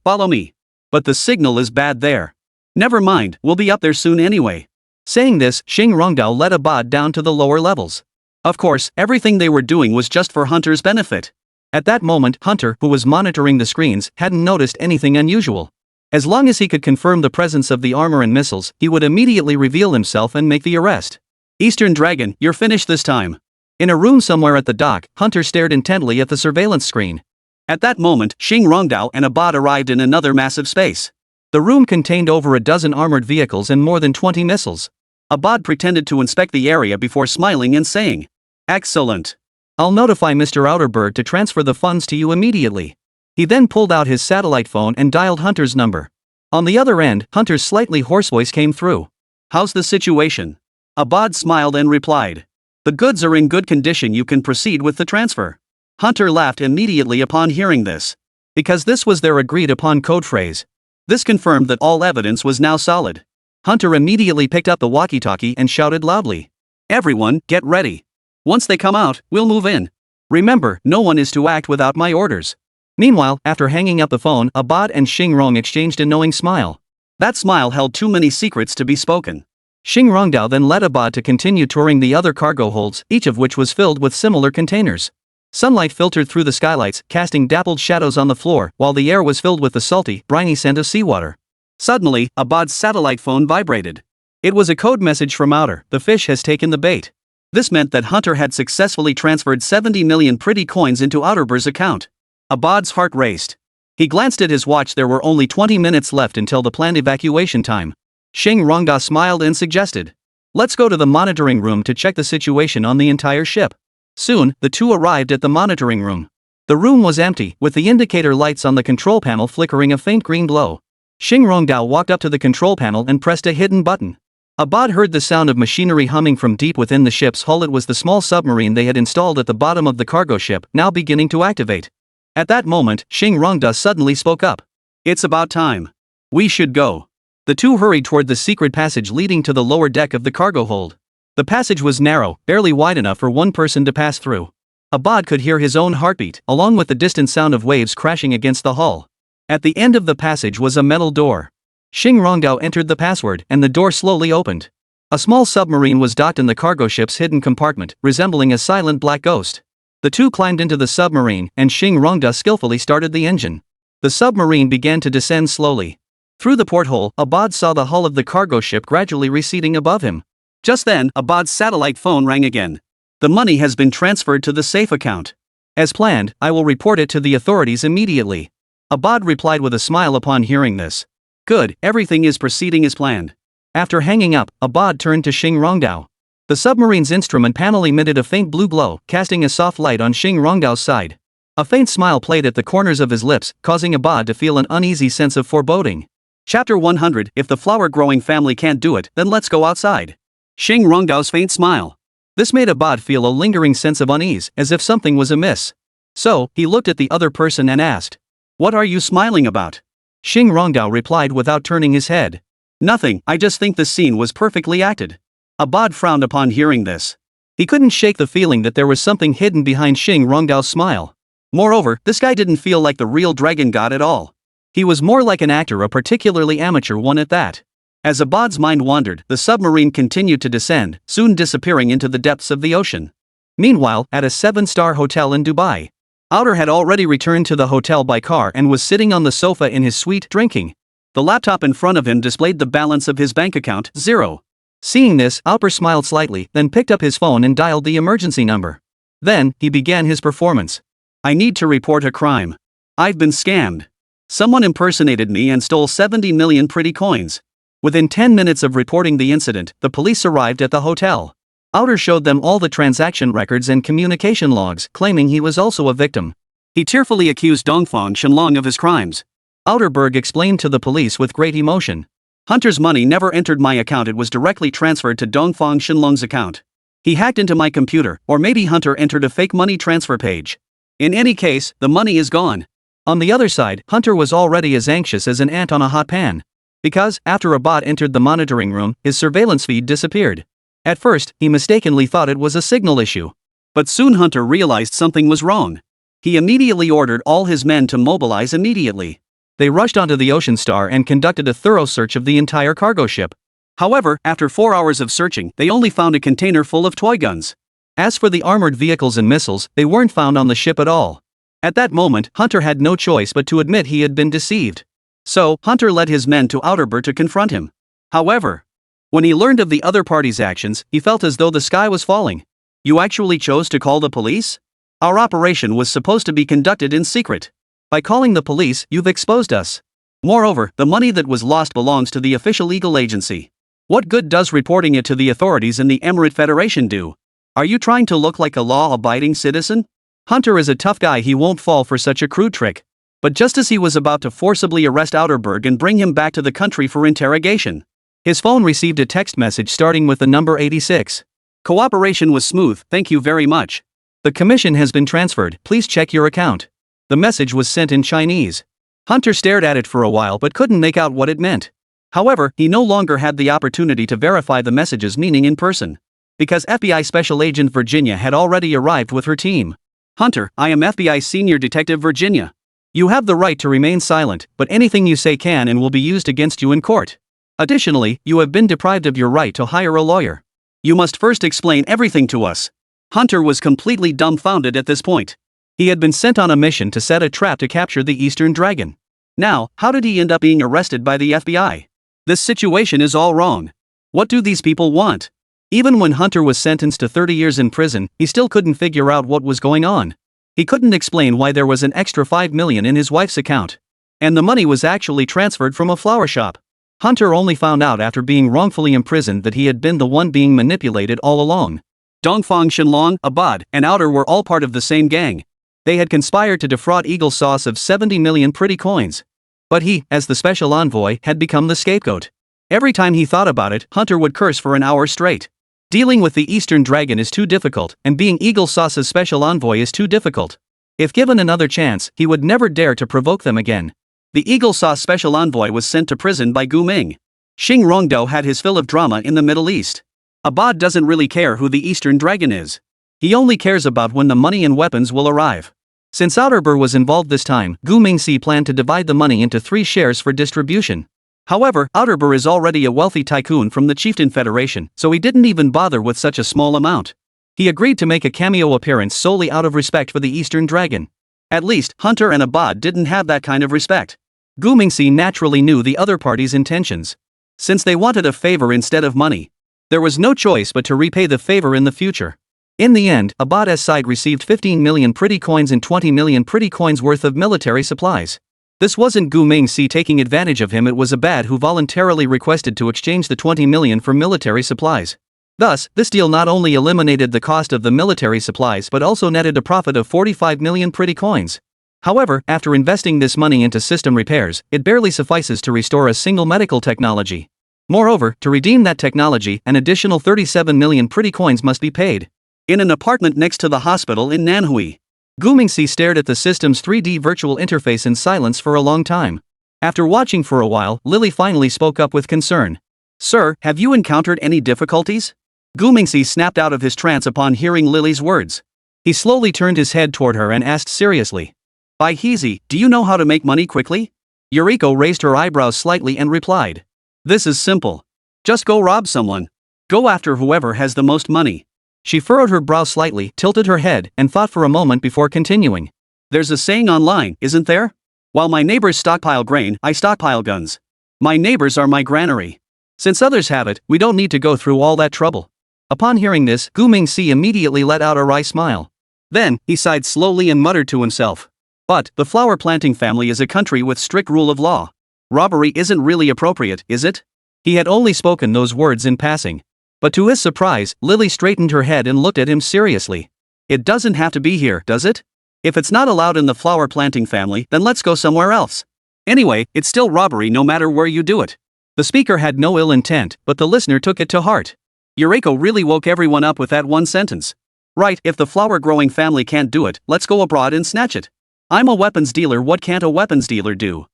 follow me. But the signal is bad there. Never mind, we'll be up there soon anyway. Saying this, Xing Rongdao led Abad down to the lower levels. Of course, everything they were doing was just for Hunter's benefit. At that moment, Hunter, who was monitoring the screens, hadn't noticed anything unusual. As long as he could confirm the presence of the armor and missiles, he would immediately reveal himself and make the arrest. Eastern Dragon, you're finished this time. In a room somewhere at the dock, Hunter stared intently at the surveillance screen. At that moment, Xing Rongdao and Abad arrived in another massive space. The room contained over a dozen armored vehicles and more than 20 missiles. Abad pretended to inspect the area before smiling and saying, Excellent. I'll notify Mr. Outerberg to transfer the funds to you immediately. He then pulled out his satellite phone and dialed Hunter's number. On the other end, Hunter's slightly hoarse voice came through. How's the situation? Abad smiled and replied. The goods are in good condition, you can proceed with the transfer. Hunter laughed immediately upon hearing this. Because this was their agreed upon code phrase. This confirmed that all evidence was now solid. Hunter immediately picked up the walkie-talkie and shouted loudly. Everyone, get ready. Once they come out, we'll move in. Remember, no one is to act without my orders. Meanwhile, after hanging up the phone, Abad and Xingrong exchanged a knowing smile. That smile held too many secrets to be spoken. Xing Rongdao then led Abad to continue touring the other cargo holds, each of which was filled with similar containers. Sunlight filtered through the skylights, casting dappled shadows on the floor, while the air was filled with the salty, briny scent of seawater. Suddenly, Abad's satellite phone vibrated. It was a code message from Outer. The fish has taken the bait. This meant that Hunter had successfully transferred 70 million pretty coins into Outerbur's account. Abad's heart raced. He glanced at his watch. There were only 20 minutes left until the planned evacuation time. Xing Rongda smiled and suggested, "Let's go to the monitoring room to check the situation on the entire ship." Soon, the two arrived at the monitoring room. The room was empty, with the indicator lights on the control panel flickering a faint green glow. Xing Rongda walked up to the control panel and pressed a hidden button. Abad heard the sound of machinery humming from deep within the ship's hull. It was the small submarine they had installed at the bottom of the cargo ship, now beginning to activate. At that moment, Xing Rongda suddenly spoke up. "It's about time. We should go." The two hurried toward the secret passage leading to the lower deck of the cargo hold. The passage was narrow, barely wide enough for one person to pass through. Abad could hear his own heartbeat, along with the distant sound of waves crashing against the hull. At the end of the passage was a metal door. Xing Rongdao entered the password, and the door slowly opened. A small submarine was docked in the cargo ship's hidden compartment, resembling a silent black ghost. The two climbed into the submarine, and Xing Rongda skillfully started the engine. The submarine began to descend slowly. Through the porthole, Abad saw the hull of the cargo ship gradually receding above him. Just then, Abad's satellite phone rang again. "The money has been transferred to the safe account. As planned, I will report it to the authorities immediately." Abad replied with a smile upon hearing this. "Good, everything is proceeding as planned." After hanging up, Abad turned to Xing Rongdao. The submarine's instrument panel emitted a faint blue glow, casting a soft light on Xing Rongdao's side. A faint smile played at the corners of his lips, causing Abad to feel an uneasy sense of foreboding. Chapter 100. If the flower-growing family can't do it, then let's go outside. Xing Rongdao's faint smile. This made Abad feel a lingering sense of unease, as if something was amiss. So, he looked at the other person and asked, "What are you smiling about?" Xing Rongdao replied without turning his head. "Nothing, I just think the scene was perfectly acted." Abad frowned upon hearing this. He couldn't shake the feeling that there was something hidden behind Xing Rongdao's smile. Moreover, this guy didn't feel like the real dragon god at all. He was more like an actor, a particularly amateur one at that. As Abad's mind wandered, the submarine continued to descend, soon disappearing into the depths of the ocean. Meanwhile, at a 7-star hotel in Dubai, Outer had already returned to the hotel by car and was sitting on the sofa in his suite, drinking. The laptop in front of him displayed the balance of his bank account, 0. Seeing this, Outer smiled slightly, then picked up his phone and dialed the emergency number. Then, he began his performance. "I need to report a crime. I've been scammed. Someone impersonated me and stole 70 million pretty coins." Within 10 minutes of reporting the incident, the police arrived at the hotel. Outer showed them all the transaction records and communication logs, claiming he was also a victim. He tearfully accused Dongfang Shenlong of his crimes. Outerberg explained to the police with great emotion. "Hunter's money never entered my account, it was directly transferred to Dongfang Shenlong's account. He hacked into my computer, or maybe Hunter entered a fake money transfer page. In any case, the money is gone." On the other side, Hunter was already as anxious as an ant on a hot pan. Because, after Abad entered the monitoring room, his surveillance feed disappeared. At first, he mistakenly thought it was a signal issue. But soon Hunter realized something was wrong. He immediately ordered all his men to mobilize immediately. They rushed onto the Ocean Star and conducted a thorough search of the entire cargo ship. However, after 4 hours of searching, they only found a container full of toy guns. As for the armored vehicles and missiles, they weren't found on the ship at all. At that moment, Hunter had no choice but to admit he had been deceived. So, Hunter led his men to Outerber to confront him. However, when he learned of the other party's actions, he felt as though the sky was falling. "You actually chose to call the police? Our operation was supposed to be conducted in secret. By calling the police, you've exposed us. Moreover, the money that was lost belongs to the official legal agency. What good does reporting it to the authorities in the Emirate Federation do? Are you trying to look like a law-abiding citizen?" Hunter is a tough guy, he won't fall for such a crude trick. But just as he was about to forcibly arrest Outerberg and bring him back to the country for interrogation, his phone received a text message starting with the number 86. "Cooperation was smooth, thank you very much. The commission has been transferred, please check your account." The message was sent in Chinese. Hunter stared at it for a while but couldn't make out what it meant. However, he no longer had the opportunity to verify the message's meaning in person, because FBI Special Agent Virginia had already arrived with her team. "Hunter, I am FBI Senior Detective Virginia. You have the right to remain silent, but anything you say can and will be used against you in court. Additionally, you have been deprived of your right to hire a lawyer. You must first explain everything to us." Hunter was completely dumbfounded at this point. He had been sent on a mission to set a trap to capture the Eastern Dragon. Now, how did he end up being arrested by the FBI? This situation is all wrong. What do these people want? Even when Hunter was sentenced to 30 years in prison, he still couldn't figure out what was going on. He couldn't explain why there was an extra 5 million in his wife's account. And the money was actually transferred from a flower shop. Hunter only found out after being wrongfully imprisoned that he had been the one being manipulated all along. Dongfang Shenlong, Abad, and Outer were all part of the same gang. They had conspired to defraud Eagle Sauce of 70 million pretty coins. But he, as the special envoy, had become the scapegoat. Every time he thought about it, Hunter would curse for an hour straight. Dealing with the Eastern Dragon is too difficult, and being Eagle Sauce's special envoy is too difficult. If given another chance, he would never dare to provoke them again. The Eagle Sauce special envoy was sent to prison by Gu Ming. Xing Rongdo had his fill of drama in the Middle East. Abad doesn't really care who the Eastern Dragon is. He only cares about when the money and weapons will arrive. Since Outerber was involved this time, Gu Mingxi planned to divide the money into 3 shares for distribution. However, Outerber is already a wealthy tycoon from the Chieftain Federation, so he didn't even bother with such a small amount. He agreed to make a cameo appearance solely out of respect for the Eastern Dragon. At least, Hunter and Abad didn't have that kind of respect. Gu Mingxi naturally knew the other party's intentions. Since they wanted a favor instead of money, there was no choice but to repay the favor in the future. In the end, Abad's side received 15 million pretty coins and 20 million pretty coins worth of military supplies. This wasn't Gu Mingxi taking advantage of him, it was Abad who voluntarily requested to exchange the 20 million for military supplies. Thus, this deal not only eliminated the cost of the military supplies but also netted a profit of 45 million pretty coins. However, after investing this money into system repairs, it barely suffices to restore a single medical technology. Moreover, to redeem that technology, an additional 37 million pretty coins must be paid. In an apartment next to the hospital in Nanhui, Gu Mingxi stared at the system's 3D virtual interface in silence for a long time. After watching for a while, Lily finally spoke up with concern. "Sir, have you encountered any difficulties?" Gu Mingxi snapped out of his trance upon hearing Lily's words. He slowly turned his head toward her and asked seriously, "Bai Heezy, do you know how to make money quickly?" Yuriko raised her eyebrows slightly and replied, "This is simple. Just go rob someone. Go after whoever has the most money." She furrowed her brow slightly, tilted her head, and thought for a moment before continuing. "There's a saying online, isn't there? While my neighbors stockpile grain, I stockpile guns. My neighbors are my granary. Since others have it, we don't need to go through all that trouble." Upon hearing this, Gu Mingxi immediately let out a wry smile. Then, he sighed slowly and muttered to himself, "But, the flower planting family is a country with strict rule of law. Robbery isn't really appropriate, is it?" He had only spoken those words in passing. But to his surprise, Lily straightened her head and looked at him seriously. "It doesn't have to be here, does it? If it's not allowed in the flower planting family, then let's go somewhere else. Anyway, it's still robbery no matter where you do it." The speaker had no ill intent, but the listener took it to heart. Yuriko really woke everyone up with that one sentence. "Right, if the flower-growing family can't do it, let's go abroad and snatch it. I'm a weapons dealer, what can't a weapons dealer do?"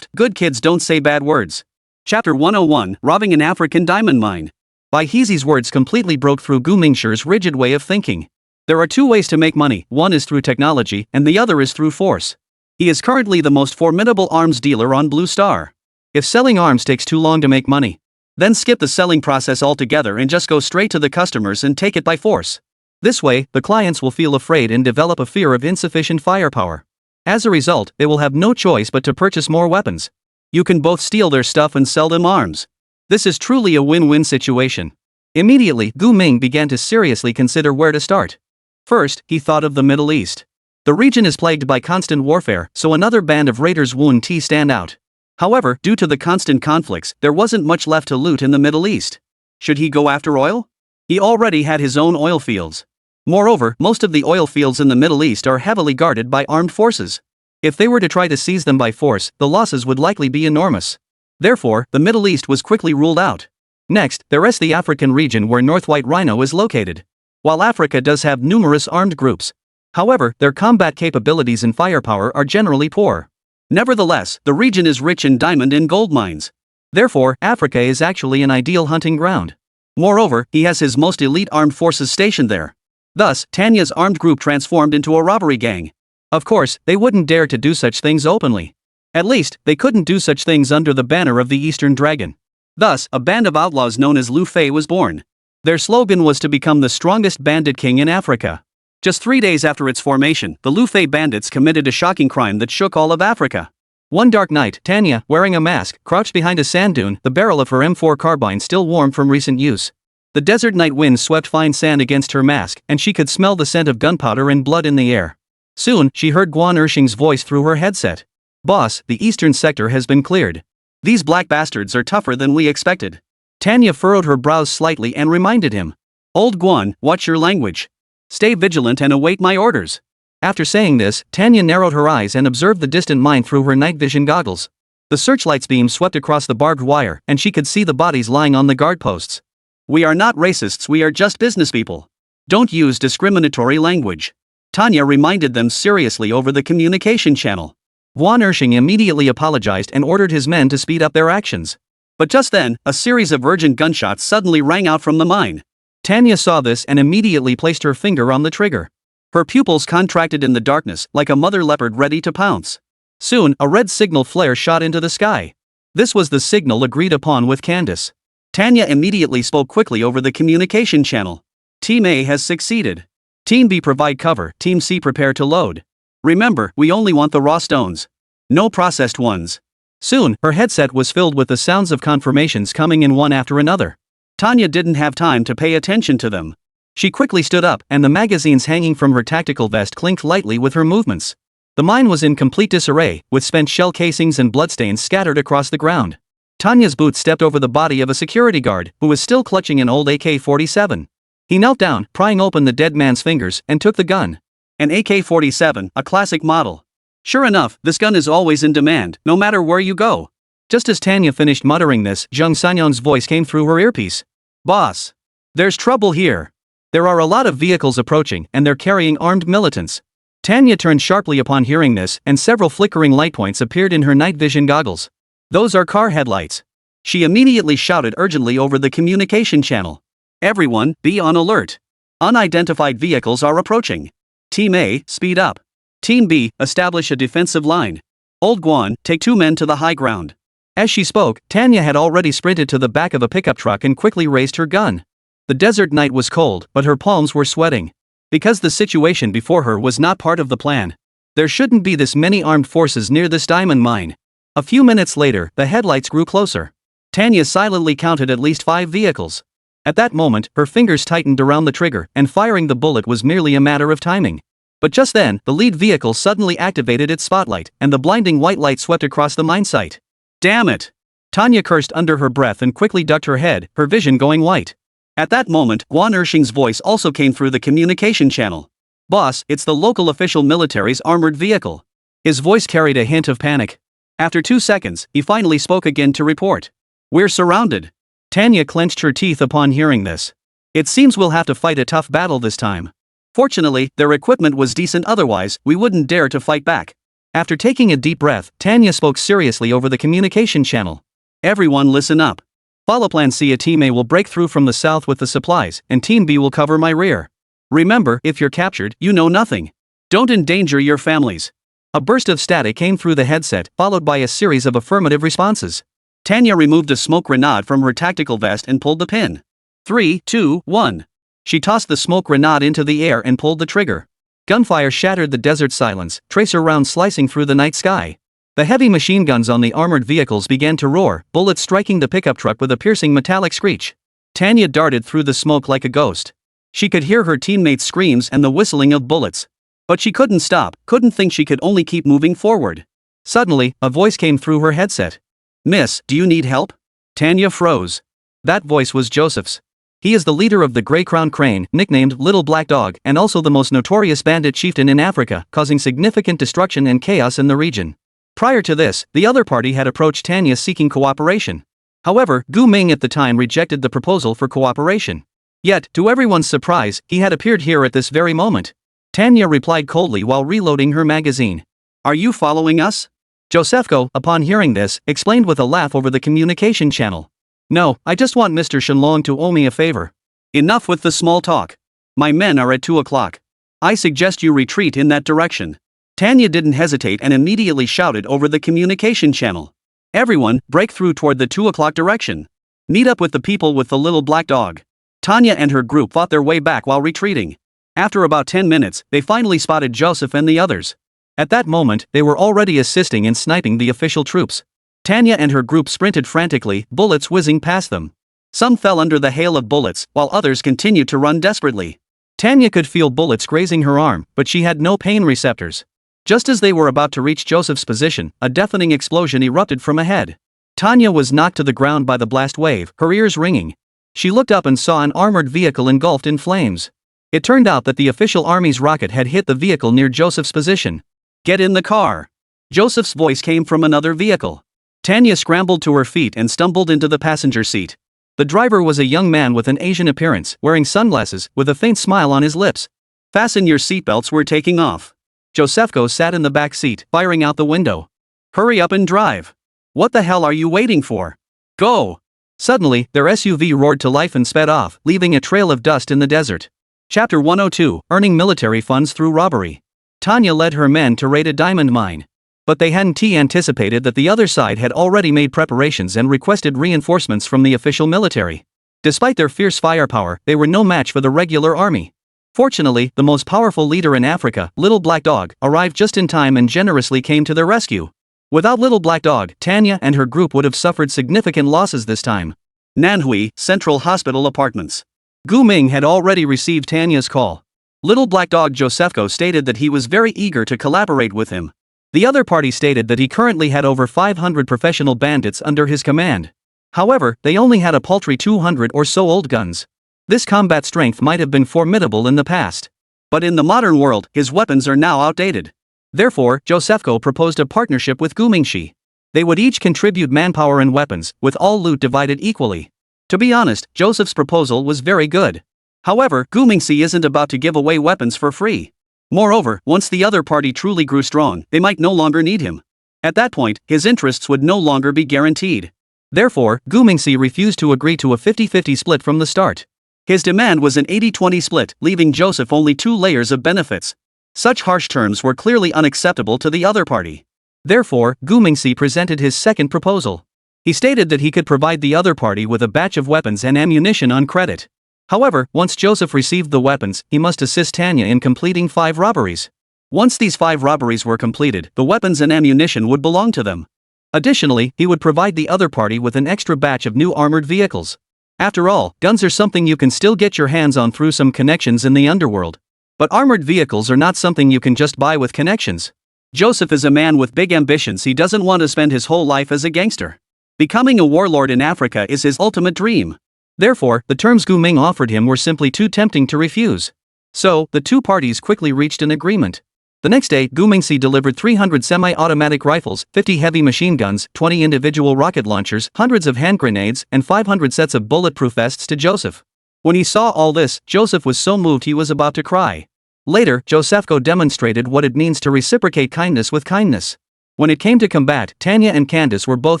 Good kids don't say bad words. Chapter 101, Robbing an African Diamond Mine. Bai Heezy's words completely broke through Gu Mingxi's rigid way of thinking. There are 2 ways to make money, one is through technology, and the other is through force. He is currently the most formidable arms dealer on Blue Star. If selling arms takes too long to make money, then skip the selling process altogether and just go straight to the customers and take it by force. This way, the clients will feel afraid and develop a fear of insufficient firepower. As a result, they will have no choice but to purchase more weapons. You can both steal their stuff and sell them arms. This is truly a win-win situation. Immediately, Gu Ming began to seriously consider where to start. First, he thought of the Middle East. The region is plagued by constant warfare, so another band of raiders wouldn't stand out. However, due to the constant conflicts, there wasn't much left to loot in the Middle East. Should he go after oil? He already had his own oil fields. Moreover, most of the oil fields in the Middle East are heavily guarded by armed forces. If they were to try to seize them by force, the losses would likely be enormous. Therefore, the Middle East was quickly ruled out. Next, there is the African region where North White Rhino is located. While Africa does have numerous armed groups, however, their combat capabilities and firepower are generally poor. Nevertheless, the region is rich in diamond and gold mines. Therefore, Africa is actually an ideal hunting ground. Moreover, he has his most elite armed forces stationed there. Thus, Tanya's armed group transformed into a robbery gang. Of course, they wouldn't dare to do such things openly. At least, they couldn't do such things under the banner of the Eastern Dragon. Thus, a band of outlaws known as Lu Fei was born. Their slogan was to become the strongest bandit king in Africa. Just 3 days after its formation, the Lu Fei bandits committed a shocking crime that shook all of Africa. One dark night, Tanya, wearing a mask, crouched behind a sand dune, the barrel of her M4 carbine still warm from recent use. The desert night wind swept fine sand against her mask, and she could smell the scent of gunpowder and blood in the air. Soon, she heard Guan Ershing's voice through her headset. "Boss, the eastern sector has been cleared. These black bastards are tougher than we expected." Tanya furrowed her brows slightly and reminded him. "Old Guan, watch your language. Stay vigilant and await my orders." After saying this, Tanya narrowed her eyes and observed the distant mine through her night vision goggles. The searchlight's beam swept across the barbed wire, and she could see the bodies lying on the guard posts. "We are not racists, we are just business people. Don't use discriminatory language." Tanya reminded them seriously over the communication channel. Guan Ershing immediately apologized and ordered his men to speed up their actions. But just then, a series of urgent gunshots suddenly rang out from the mine. Tanya saw this and immediately placed her finger on the trigger. Her pupils contracted in the darkness, like a mother leopard ready to pounce. Soon, a red signal flare shot into the sky. This was the signal agreed upon with Candace. Tanya immediately spoke quickly over the communication channel. "Team A has succeeded. Team B provide cover, Team C prepare to load. Remember, we only want the raw stones. No processed ones." Soon, her headset was filled with the sounds of confirmations coming in one after another. Tanya didn't have time to pay attention to them. She quickly stood up, and the magazines hanging from her tactical vest clinked lightly with her movements. The mine was in complete disarray, with spent shell casings and bloodstains scattered across the ground. Tanya's boot stepped over the body of a security guard, who was still clutching an old AK-47. He knelt down, prying open the dead man's fingers, and took the gun. An AK-47, a classic model. Sure enough, this gun is always in demand, no matter where you go. Just as Tanya finished muttering this, Zhang Sanyang's voice came through her earpiece. "Boss. There's trouble here. There are a lot of vehicles approaching, and they're carrying armed militants." Tanya turned sharply upon hearing this, and several flickering light points appeared in her night vision goggles. "Those are car headlights." She immediately shouted urgently over the communication channel. "Everyone, be on alert. Unidentified vehicles are approaching. Team A, speed up. Team B, establish a defensive line. Old Guan, take 2 men to the high ground." As she spoke, Tanya had already sprinted to the back of a pickup truck and quickly raised her gun. The desert night was cold, but her palms were sweating. Because the situation before her was not part of the plan. There shouldn't be this many armed forces near this diamond mine. A few minutes later, the headlights grew closer. Tanya silently counted at least 5 vehicles. At that moment, her fingers tightened around the trigger, and firing the bullet was merely a matter of timing. But just then, the lead vehicle suddenly activated its spotlight, and the blinding white light swept across the mine site. "Damn it!" Tanya cursed under her breath and quickly ducked her head, her vision going white. At that moment, Guan Ershing's voice also came through the communication channel. "Boss, it's the local official military's armored vehicle." His voice carried a hint of panic. After 2 seconds, he finally spoke again to report. "We're surrounded." Tanya clenched her teeth upon hearing this. "It seems we'll have to fight a tough battle this time. Fortunately, their equipment was decent, otherwise, we wouldn't dare to fight back." After taking a deep breath, Tanya spoke seriously over the communication channel. "Everyone listen up. Follow Plan C. A Team A will break through from the south with the supplies, and Team B will cover my rear. Remember, if you're captured, you know nothing. Don't endanger your families." A burst of static came through the headset, followed by a series of affirmative responses. Tanya removed a smoke grenade from her tactical vest and pulled the pin. 3, 2, 1. She tossed the smoke grenade into the air and pulled the trigger. Gunfire shattered the desert silence, tracer rounds slicing through the night sky. The heavy machine guns on the armored vehicles began to roar, bullets striking the pickup truck with a piercing metallic screech. Tanya darted through the smoke like a ghost. She could hear her teammates' screams and the whistling of bullets. But she couldn't stop, couldn't think, she could only keep moving forward. Suddenly, a voice came through her headset. "Miss, do you need help?" Tanya froze. That voice was Joseph's. He is the leader of the Grey Crown Crane, nicknamed Little Black Dog, and also the most notorious bandit chieftain in Africa, causing significant destruction and chaos in the region. Prior to this, the other party had approached Tanya seeking cooperation. However, Gu Ming at the time rejected the proposal for cooperation. Yet, to everyone's surprise, he had appeared here at this very moment. Tanya replied coldly while reloading her magazine. "Are you following us?" Josephko, upon hearing this, explained with a laugh over the communication channel. "No, I just want Mr. Shenlong to owe me a favor." "Enough with the small talk. My men are at 2 o'clock. I suggest you retreat in that direction." Tanya didn't hesitate and immediately shouted over the communication channel. "Everyone, break through toward the 2 o'clock direction. Meet up with the people with the little black dog." Tanya and her group fought their way back while retreating. After about 10 minutes, they finally spotted Joseph and the others. At that moment, they were already assisting in sniping the official troops. Tanya and her group sprinted frantically, bullets whizzing past them. Some fell under the hail of bullets, while others continued to run desperately. Tanya could feel bullets grazing her arm, but she had no pain receptors. Just as they were about to reach Joseph's position, a deafening explosion erupted from ahead. Tanya was knocked to the ground by the blast wave, her ears ringing. She looked up and saw an armored vehicle engulfed in flames. It turned out that the official army's rocket had hit the vehicle near Joseph's position. "Get in the car!" Joseph's voice came from another vehicle. Tanya scrambled to her feet and stumbled into the passenger seat. The driver was a young man with an Asian appearance, wearing sunglasses, with a faint smile on his lips. "Fasten your seatbelts, we're taking off." Josephko sat in the back seat, firing out the window. "Hurry up and drive. What the hell are you waiting for? Go!" Suddenly, their SUV roared to life and sped off, leaving a trail of dust in the desert. Chapter 102, Earning Military Funds Through Robbery. Tanya led her men to raid a diamond mine. But they hadn't anticipated that the other side had already made preparations and requested reinforcements from the official military. Despite their fierce firepower, they were no match for the regular army. Fortunately, the most powerful leader in Africa, Little Black Dog, arrived just in time and generously came to their rescue. Without Little Black Dog, Tanya and her group would have suffered significant losses this time. Nanhui, Central Hospital Apartments. Gu Ming had already received Tanya's call. Little Black Dog Josephko stated that he was very eager to collaborate with him. The other party stated that he currently had over 500 professional bandits under his command. However, they only had a paltry 200 or so old guns. This combat strength might have been formidable in the past. But in the modern world, his weapons are now outdated. Therefore, Josephko proposed a partnership with Gu Mingxi. They would each contribute manpower and weapons, with all loot divided equally. To be honest, Joseph's proposal was very good. However, Gu Mingxi isn't about to give away weapons for free. Moreover, once the other party truly grew strong, they might no longer need him. At that point, his interests would no longer be guaranteed. Therefore, Gu Mingxi refused to agree to a 50-50 split from the start. His demand was an 80-20 split, leaving Joseph only 2 layers of benefits. Such harsh terms were clearly unacceptable to the other party. Therefore, Gu Mingxi presented his second proposal. He stated that he could provide the other party with a batch of weapons and ammunition on credit. However, once Joseph received the weapons, he must assist Tanya in completing 5 robberies. Once these 5 robberies were completed, the weapons and ammunition would belong to them. Additionally, he would provide the other party with an extra batch of new armored vehicles. After all, guns are something you can still get your hands on through some connections in the underworld. But armored vehicles are not something you can just buy with connections. Joseph is a man with big ambitions. He doesn't want to spend his whole life as a gangster. Becoming a warlord in Africa is his ultimate dream. Therefore, the terms Gu Ming offered him were simply too tempting to refuse. So, the two parties quickly reached an agreement. The next day, Gu Mingxi delivered 300 semi-automatic rifles, 50 heavy machine guns, 20 individual rocket launchers, hundreds of hand grenades, and 500 sets of bulletproof vests to Joseph. When he saw all this, Joseph was so moved he was about to cry. Later, Josephko demonstrated what it means to reciprocate kindness with kindness. When it came to combat, Tanya and Candace were both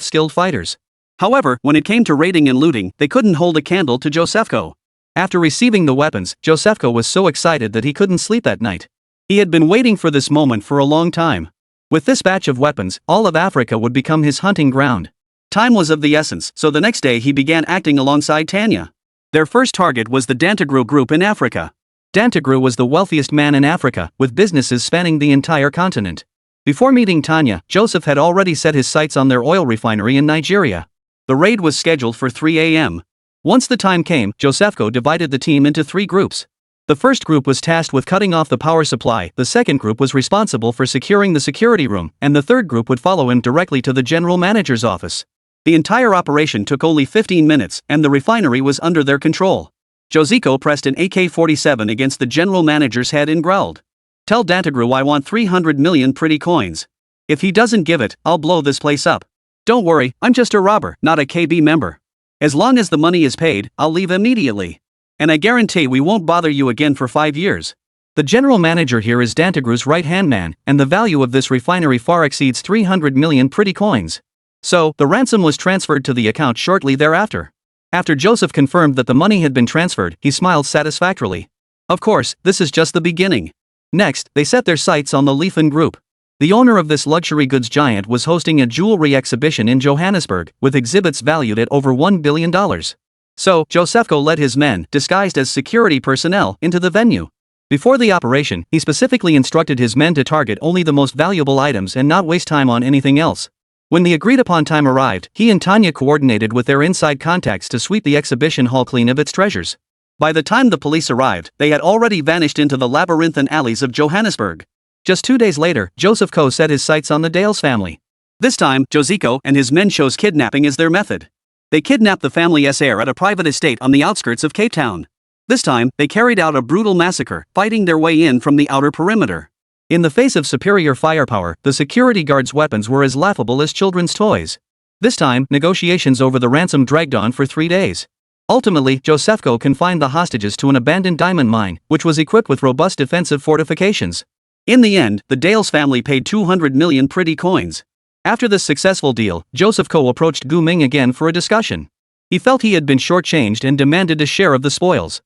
skilled fighters. However, when it came to raiding and looting, they couldn't hold a candle to Josephko. After receiving the weapons, Josephko was so excited that he couldn't sleep that night. He had been waiting for this moment for a long time. With this batch of weapons, all of Africa would become his hunting ground. Time was of the essence, so the next day he began acting alongside Tanya. Their first target was the Dantagru group in Africa. Dantagru was the wealthiest man in Africa, with businesses spanning the entire continent. Before meeting Tanya, Joseph had already set his sights on their oil refinery in Nigeria. The raid was scheduled for 3 a.m. Once the time came, Josephko divided the team into 3 groups. The first group was tasked with cutting off the power supply, the second group was responsible for securing the security room, and the third group would follow him directly to the general manager's office. The entire operation took only 15 minutes, and the refinery was under their control. Joseko pressed an AK-47 against the general manager's head and growled, "Tell Dantagru I want 300 million pretty coins. If he doesn't give it, I'll blow this place up. Don't worry, I'm just a robber, not a KB member. As long as the money is paid, I'll leave immediately. And I guarantee we won't bother you again for 5 years." The general manager here is Dantagru's right-hand man, and the value of this refinery far exceeds 300 million pretty coins. So, the ransom was transferred to the account shortly thereafter. After Joseph confirmed that the money had been transferred, he smiled satisfactorily. Of course, this is just the beginning. Next, they set their sights on the Leafin Group. The owner of this luxury goods giant was hosting a jewelry exhibition in Johannesburg, with exhibits valued at over $1 billion. So, Josephko led his men, disguised as security personnel, into the venue. Before the operation, he specifically instructed his men to target only the most valuable items and not waste time on anything else. When the agreed-upon time arrived, he and Tanya coordinated with their inside contacts to sweep the exhibition hall clean of its treasures. By the time the police arrived, they had already vanished into the labyrinthine alleys of Johannesburg. Just 2 days later, Joseph Ko set his sights on the Dales family. This time, Josiko and his men chose kidnapping as their method. They kidnapped the family's heir at a private estate on the outskirts of Cape Town. This time, they carried out a brutal massacre, fighting their way in from the outer perimeter. In the face of superior firepower, the security guards' weapons were as laughable as children's toys. This time, negotiations over the ransom dragged on for 3 days. Ultimately, Josefko confined the hostages to an abandoned diamond mine, which was equipped with robust defensive fortifications. In the end, the Dales family paid 200 million pretty coins. After this successful deal, Josefko approached Gu Ming again for a discussion. He felt he had been shortchanged and demanded a share of the spoils.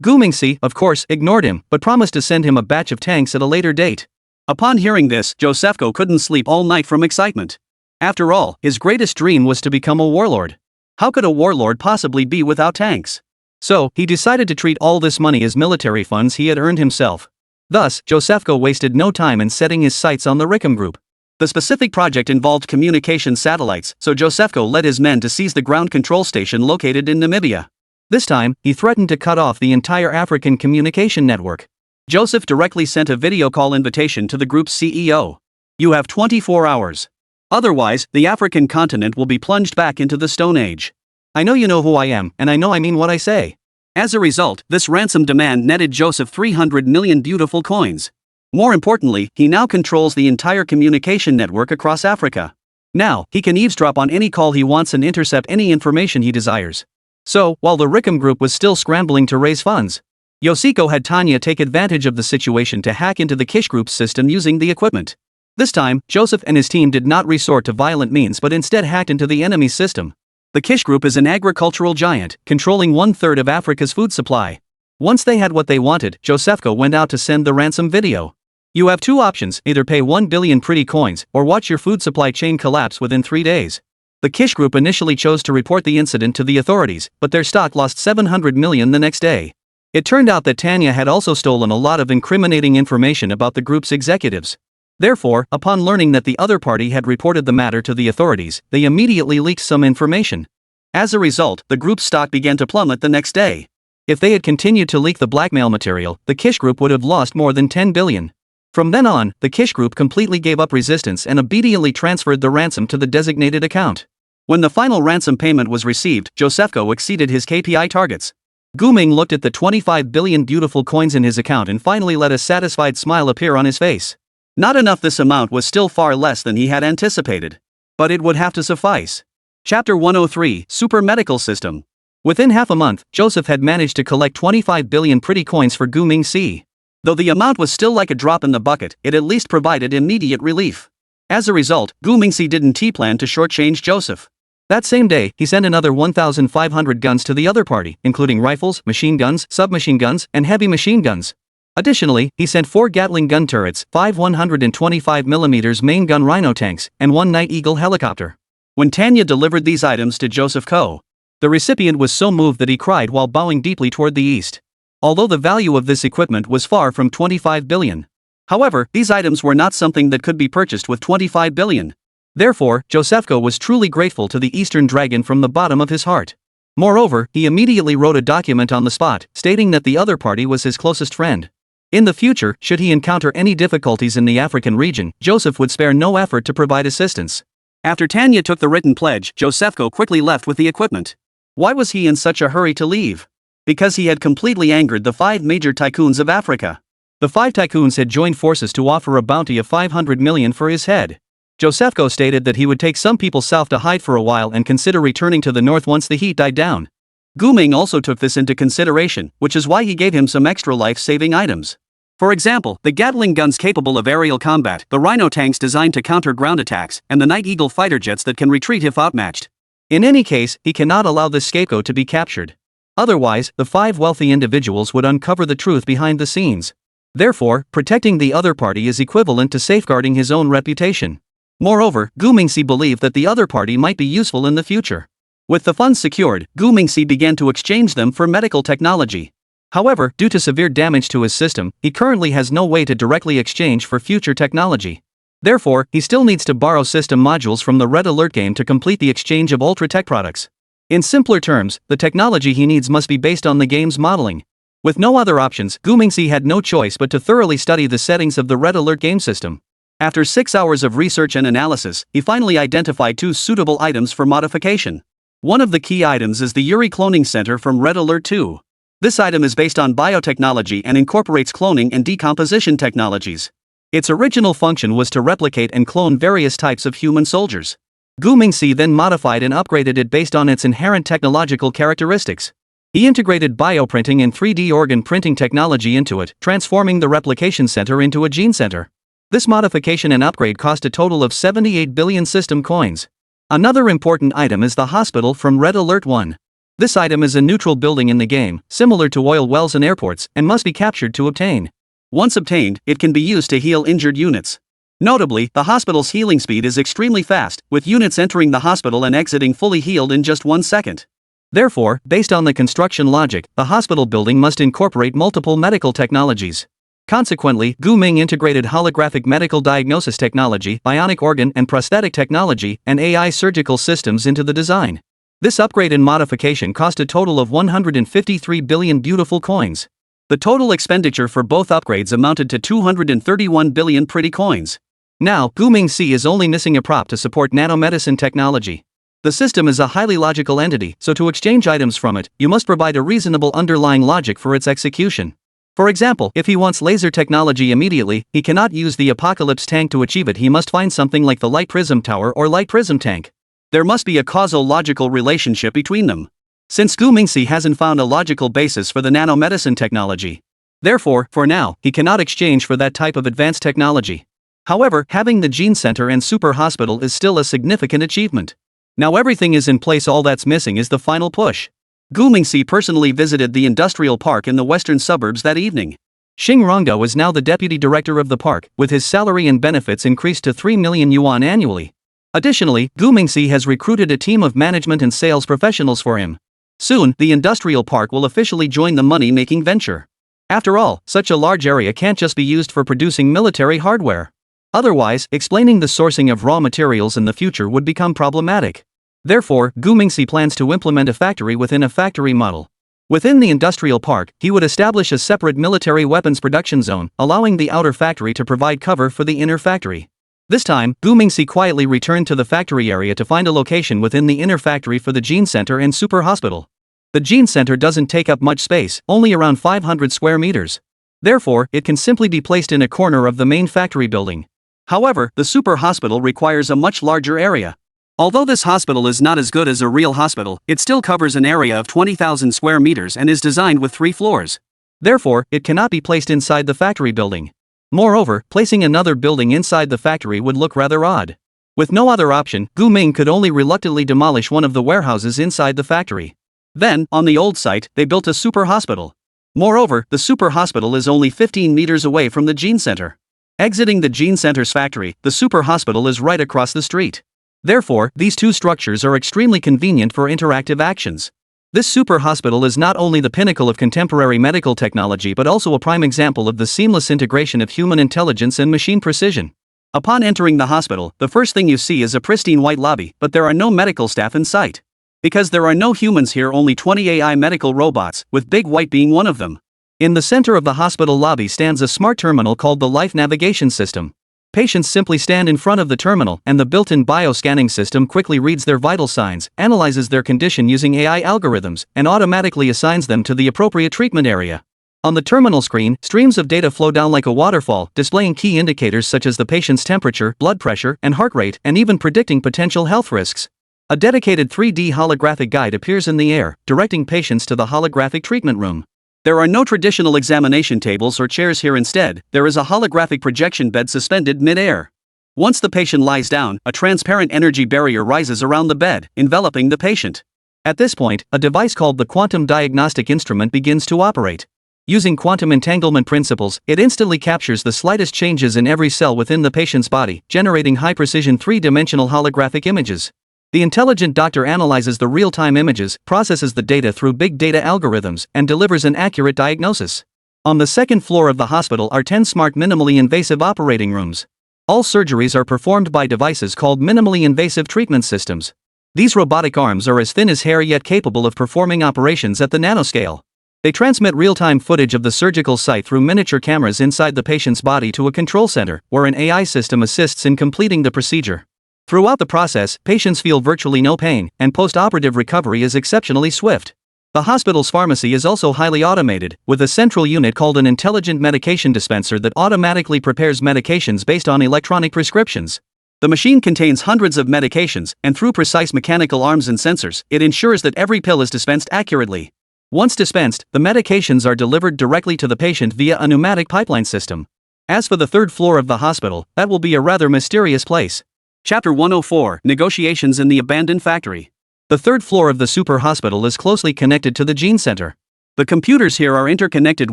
Gu Mingxi, of course, ignored him, but promised to send him a batch of tanks at a later date. Upon hearing this, Josefko couldn't sleep all night from excitement. After all, his greatest dream was to become a warlord. How could a warlord possibly be without tanks? So, he decided to treat all this money as military funds he had earned himself. Thus, Josefko wasted no time in setting his sights on the Rickham Group. The specific project involved communication satellites, so Josefko led his men to seize the ground control station located in Namibia. This time, he threatened to cut off the entire African communication network. Joseph directly sent a video call invitation to the group's CEO. You have 24 hours. Otherwise, the African continent will be plunged back into the Stone Age. I know you know who I am, and I know I mean what I say. As a result, this ransom demand netted Joseph 300 million beautiful coins. More importantly, he now controls the entire communication network across Africa. Now, he can eavesdrop on any call he wants and intercept any information he desires. So, while the Rickham Group was still scrambling to raise funds, Yoshiko had Tanya take advantage of the situation to hack into the Kish Group's system using the equipment. This time, Joseph and his team did not resort to violent means but instead hacked into the enemy's system. The Kish Group is an agricultural giant, controlling 1/3 of Africa's food supply. Once they had what they wanted, Josefko went out to send the ransom video. You have two options, either pay 1 billion pretty coins, or watch your food supply chain collapse within 3 days. The Kish Group initially chose to report the incident to the authorities, but their stock lost 700 million the next day. It turned out that Tanya had also stolen a lot of incriminating information about the group's executives. Therefore, upon learning that the other party had reported the matter to the authorities, they immediately leaked some information. As a result, the group's stock began to plummet the next day. If they had continued to leak the blackmail material, the Kish Group would have lost more than 10 billion. From then on, the Kish Group completely gave up resistance and obediently transferred the ransom to the designated account. When the final ransom payment was received, Josefko exceeded his KPI targets. Gu Ming looked at the 25 billion beautiful coins in his account and finally let a satisfied smile appear on his face. Not enough. This amount was still far less than he had anticipated. But it would have to suffice. Chapter 103, Super Medical System. Within half a month, Joseph had managed to collect 25 billion pretty coins for Gu Mingxi. Though the amount was still like a drop in the bucket, it at least provided immediate relief. As a result, Gu Mingxi didn't plan to shortchange Joseph. That same day, he sent another 1,500 guns to the other party, including rifles, machine guns, submachine guns, and heavy machine guns. Additionally, he sent 4 Gatling gun turrets, 5 125mm main gun Rhino tanks, and 1 Night Eagle helicopter. When Tanya delivered these items to Joseph Ko, the recipient was so moved that he cried while bowing deeply toward the east. Although the value of this equipment was far from 25 billion. However, these items were not something that could be purchased with 25 billion. Therefore, Josefko was truly grateful to the Eastern Dragon from the bottom of his heart. Moreover, he immediately wrote a document on the spot, stating that the other party was his closest friend. In the future, should he encounter any difficulties in the African region, Joseph would spare no effort to provide assistance. After Tanya took the written pledge, Josefko quickly left with the equipment. Why was he in such a hurry to leave? Because he had completely angered the 5 major tycoons of Africa. The 5 tycoons had joined forces to offer a bounty of 500 million for his head. Josefko stated that he would take some people south to hide for a while and consider returning to the north once the heat died down. Gu Ming also took this into consideration, which is why he gave him some extra life-saving items. For example, the Gatling guns capable of aerial combat, the Rhino tanks designed to counter ground attacks, and the Night Eagle fighter jets that can retreat if outmatched. In any case, he cannot allow this scapegoat to be captured. Otherwise, the 5 wealthy individuals would uncover the truth behind the scenes. Therefore, protecting the other party is equivalent to safeguarding his own reputation. Moreover, Gu Mingxi believed that the other party might be useful in the future. With the funds secured, Gu Mingxi began to exchange them for medical technology. However, due to severe damage to his system, he currently has no way to directly exchange for future technology. Therefore, he still needs to borrow system modules from the Red Alert game to complete the exchange of ultra-tech products. In simpler terms, the technology he needs must be based on the game's modeling. With no other options, Gu Mingxi had no choice but to thoroughly study the settings of the Red Alert game system. After 6 hours of research and analysis, he finally identified 2 suitable items for modification. One of the key items is the Yuri Cloning Center from Red Alert 2. This item is based on biotechnology and incorporates cloning and decomposition technologies. Its original function was to replicate and clone various types of human soldiers. Gu Mingxi then modified and upgraded it based on its inherent technological characteristics. He integrated bioprinting and 3D organ printing technology into it, transforming the replication center into a gene center. This modification and upgrade cost a total of 78 billion system coins. Another important item is the hospital from Red Alert 1. This item is a neutral building in the game, similar to oil wells and airports, and must be captured to obtain. Once obtained, it can be used to heal injured units. Notably, the hospital's healing speed is extremely fast, with units entering the hospital and exiting fully healed in just 1 second. Therefore, based on the construction logic, the hospital building must incorporate multiple medical technologies. Consequently, Gu Ming integrated holographic medical diagnosis technology, bionic organ and prosthetic technology, and AI surgical systems into the design. This upgrade and modification cost a total of 153 billion beautiful coins. The total expenditure for both upgrades amounted to 231 billion pretty coins. Now, Gu Mingxi is only missing a prop to support nanomedicine technology. The system is a highly logical entity, so to exchange items from it, you must provide a reasonable underlying logic for its execution. For example, if he wants laser technology immediately, he cannot use the Apocalypse tank to achieve it. He must find something like the Light Prism Tower or Light Prism tank. There must be a causal logical relationship between them. Since Gu Mingxi hasn't found a logical basis for the nanomedicine technology. Therefore, for now, he cannot exchange for that type of advanced technology. However, having the Gene Center and Super Hospital is still a significant achievement. Now everything is in place, all that's missing is the final push. Gu Mingxi personally visited the industrial park in the western suburbs that evening. Xing Rongdao is now the deputy director of the park, with his salary and benefits increased to 3 million yuan annually. Additionally, Gu Mingxi has recruited a team of management and sales professionals for him. Soon, the industrial park will officially join the money-making venture. After all, such a large area can't just be used for producing military hardware. Otherwise, explaining the sourcing of raw materials in the future would become problematic. Therefore, Gu Mingxi plans to implement a factory within a factory model. Within the industrial park, he would establish a separate military weapons production zone, allowing the outer factory to provide cover for the inner factory. This time, Gu Mingxi quietly returned to the factory area to find a location within the inner factory for the Gene Center and Super Hospital. The Gene Center doesn't take up much space, only around 500 square meters. Therefore, it can simply be placed in a corner of the main factory building. However, the Super Hospital requires a much larger area. Although this hospital is not as good as a real hospital, it still covers an area of 20,000 square meters and is designed with 3 floors. Therefore, it cannot be placed inside the factory building. Moreover, placing another building inside the factory would look rather odd. With no other option, Gu Ming could only reluctantly demolish one of the warehouses inside the factory. Then, on the old site, they built a super hospital. Moreover, the super hospital is only 15 meters away from the Gene Center. Exiting the Gene Center's factory, the super hospital is right across the street. Therefore, these two structures are extremely convenient for interactive actions. This super hospital is not only the pinnacle of contemporary medical technology but also a prime example of the seamless integration of human intelligence and machine precision. Upon entering the hospital, the first thing you see is a pristine white lobby, but there are no medical staff in sight. Because there are no humans here, only 20 AI medical robots, with Big White being one of them. In the center of the hospital lobby stands a smart terminal called the Life Navigation System. Patients simply stand in front of the terminal, and the built-in bioscanning system quickly reads their vital signs, analyzes their condition using AI algorithms, and automatically assigns them to the appropriate treatment area. On the terminal screen, streams of data flow down like a waterfall, displaying key indicators such as the patient's temperature, blood pressure, and heart rate, and even predicting potential health risks. A dedicated 3D holographic guide appears in the air, directing patients to the holographic treatment room. There are no traditional examination tables or chairs here. Instead, there is a holographic projection bed suspended mid-air. Once the patient lies down, a transparent energy barrier rises around the bed, enveloping the patient. At this point, a device called the quantum diagnostic instrument begins to operate. Using quantum entanglement principles, it instantly captures the slightest changes in every cell within the patient's body, generating high-precision 3-dimensional holographic images. The intelligent doctor analyzes the real-time images, processes the data through big data algorithms, and delivers an accurate diagnosis. On the second floor of the hospital are 10 smart minimally invasive operating rooms. All surgeries are performed by devices called minimally invasive treatment systems. These robotic arms are as thin as hair yet capable of performing operations at the nanoscale. They transmit real-time footage of the surgical site through miniature cameras inside the patient's body to a control center, where an AI system assists in completing the procedure. Throughout the process, patients feel virtually no pain, and post-operative recovery is exceptionally swift. The hospital's pharmacy is also highly automated, with a central unit called an intelligent medication dispenser that automatically prepares medications based on electronic prescriptions. The machine contains hundreds of medications, and through precise mechanical arms and sensors, it ensures that every pill is dispensed accurately. Once dispensed, the medications are delivered directly to the patient via a pneumatic pipeline system. As for the third floor of the hospital, that will be a rather mysterious place. Chapter 104: Negotiations in the Abandoned Factory. The third floor of the super hospital is closely connected to the gene center. The computers here are interconnected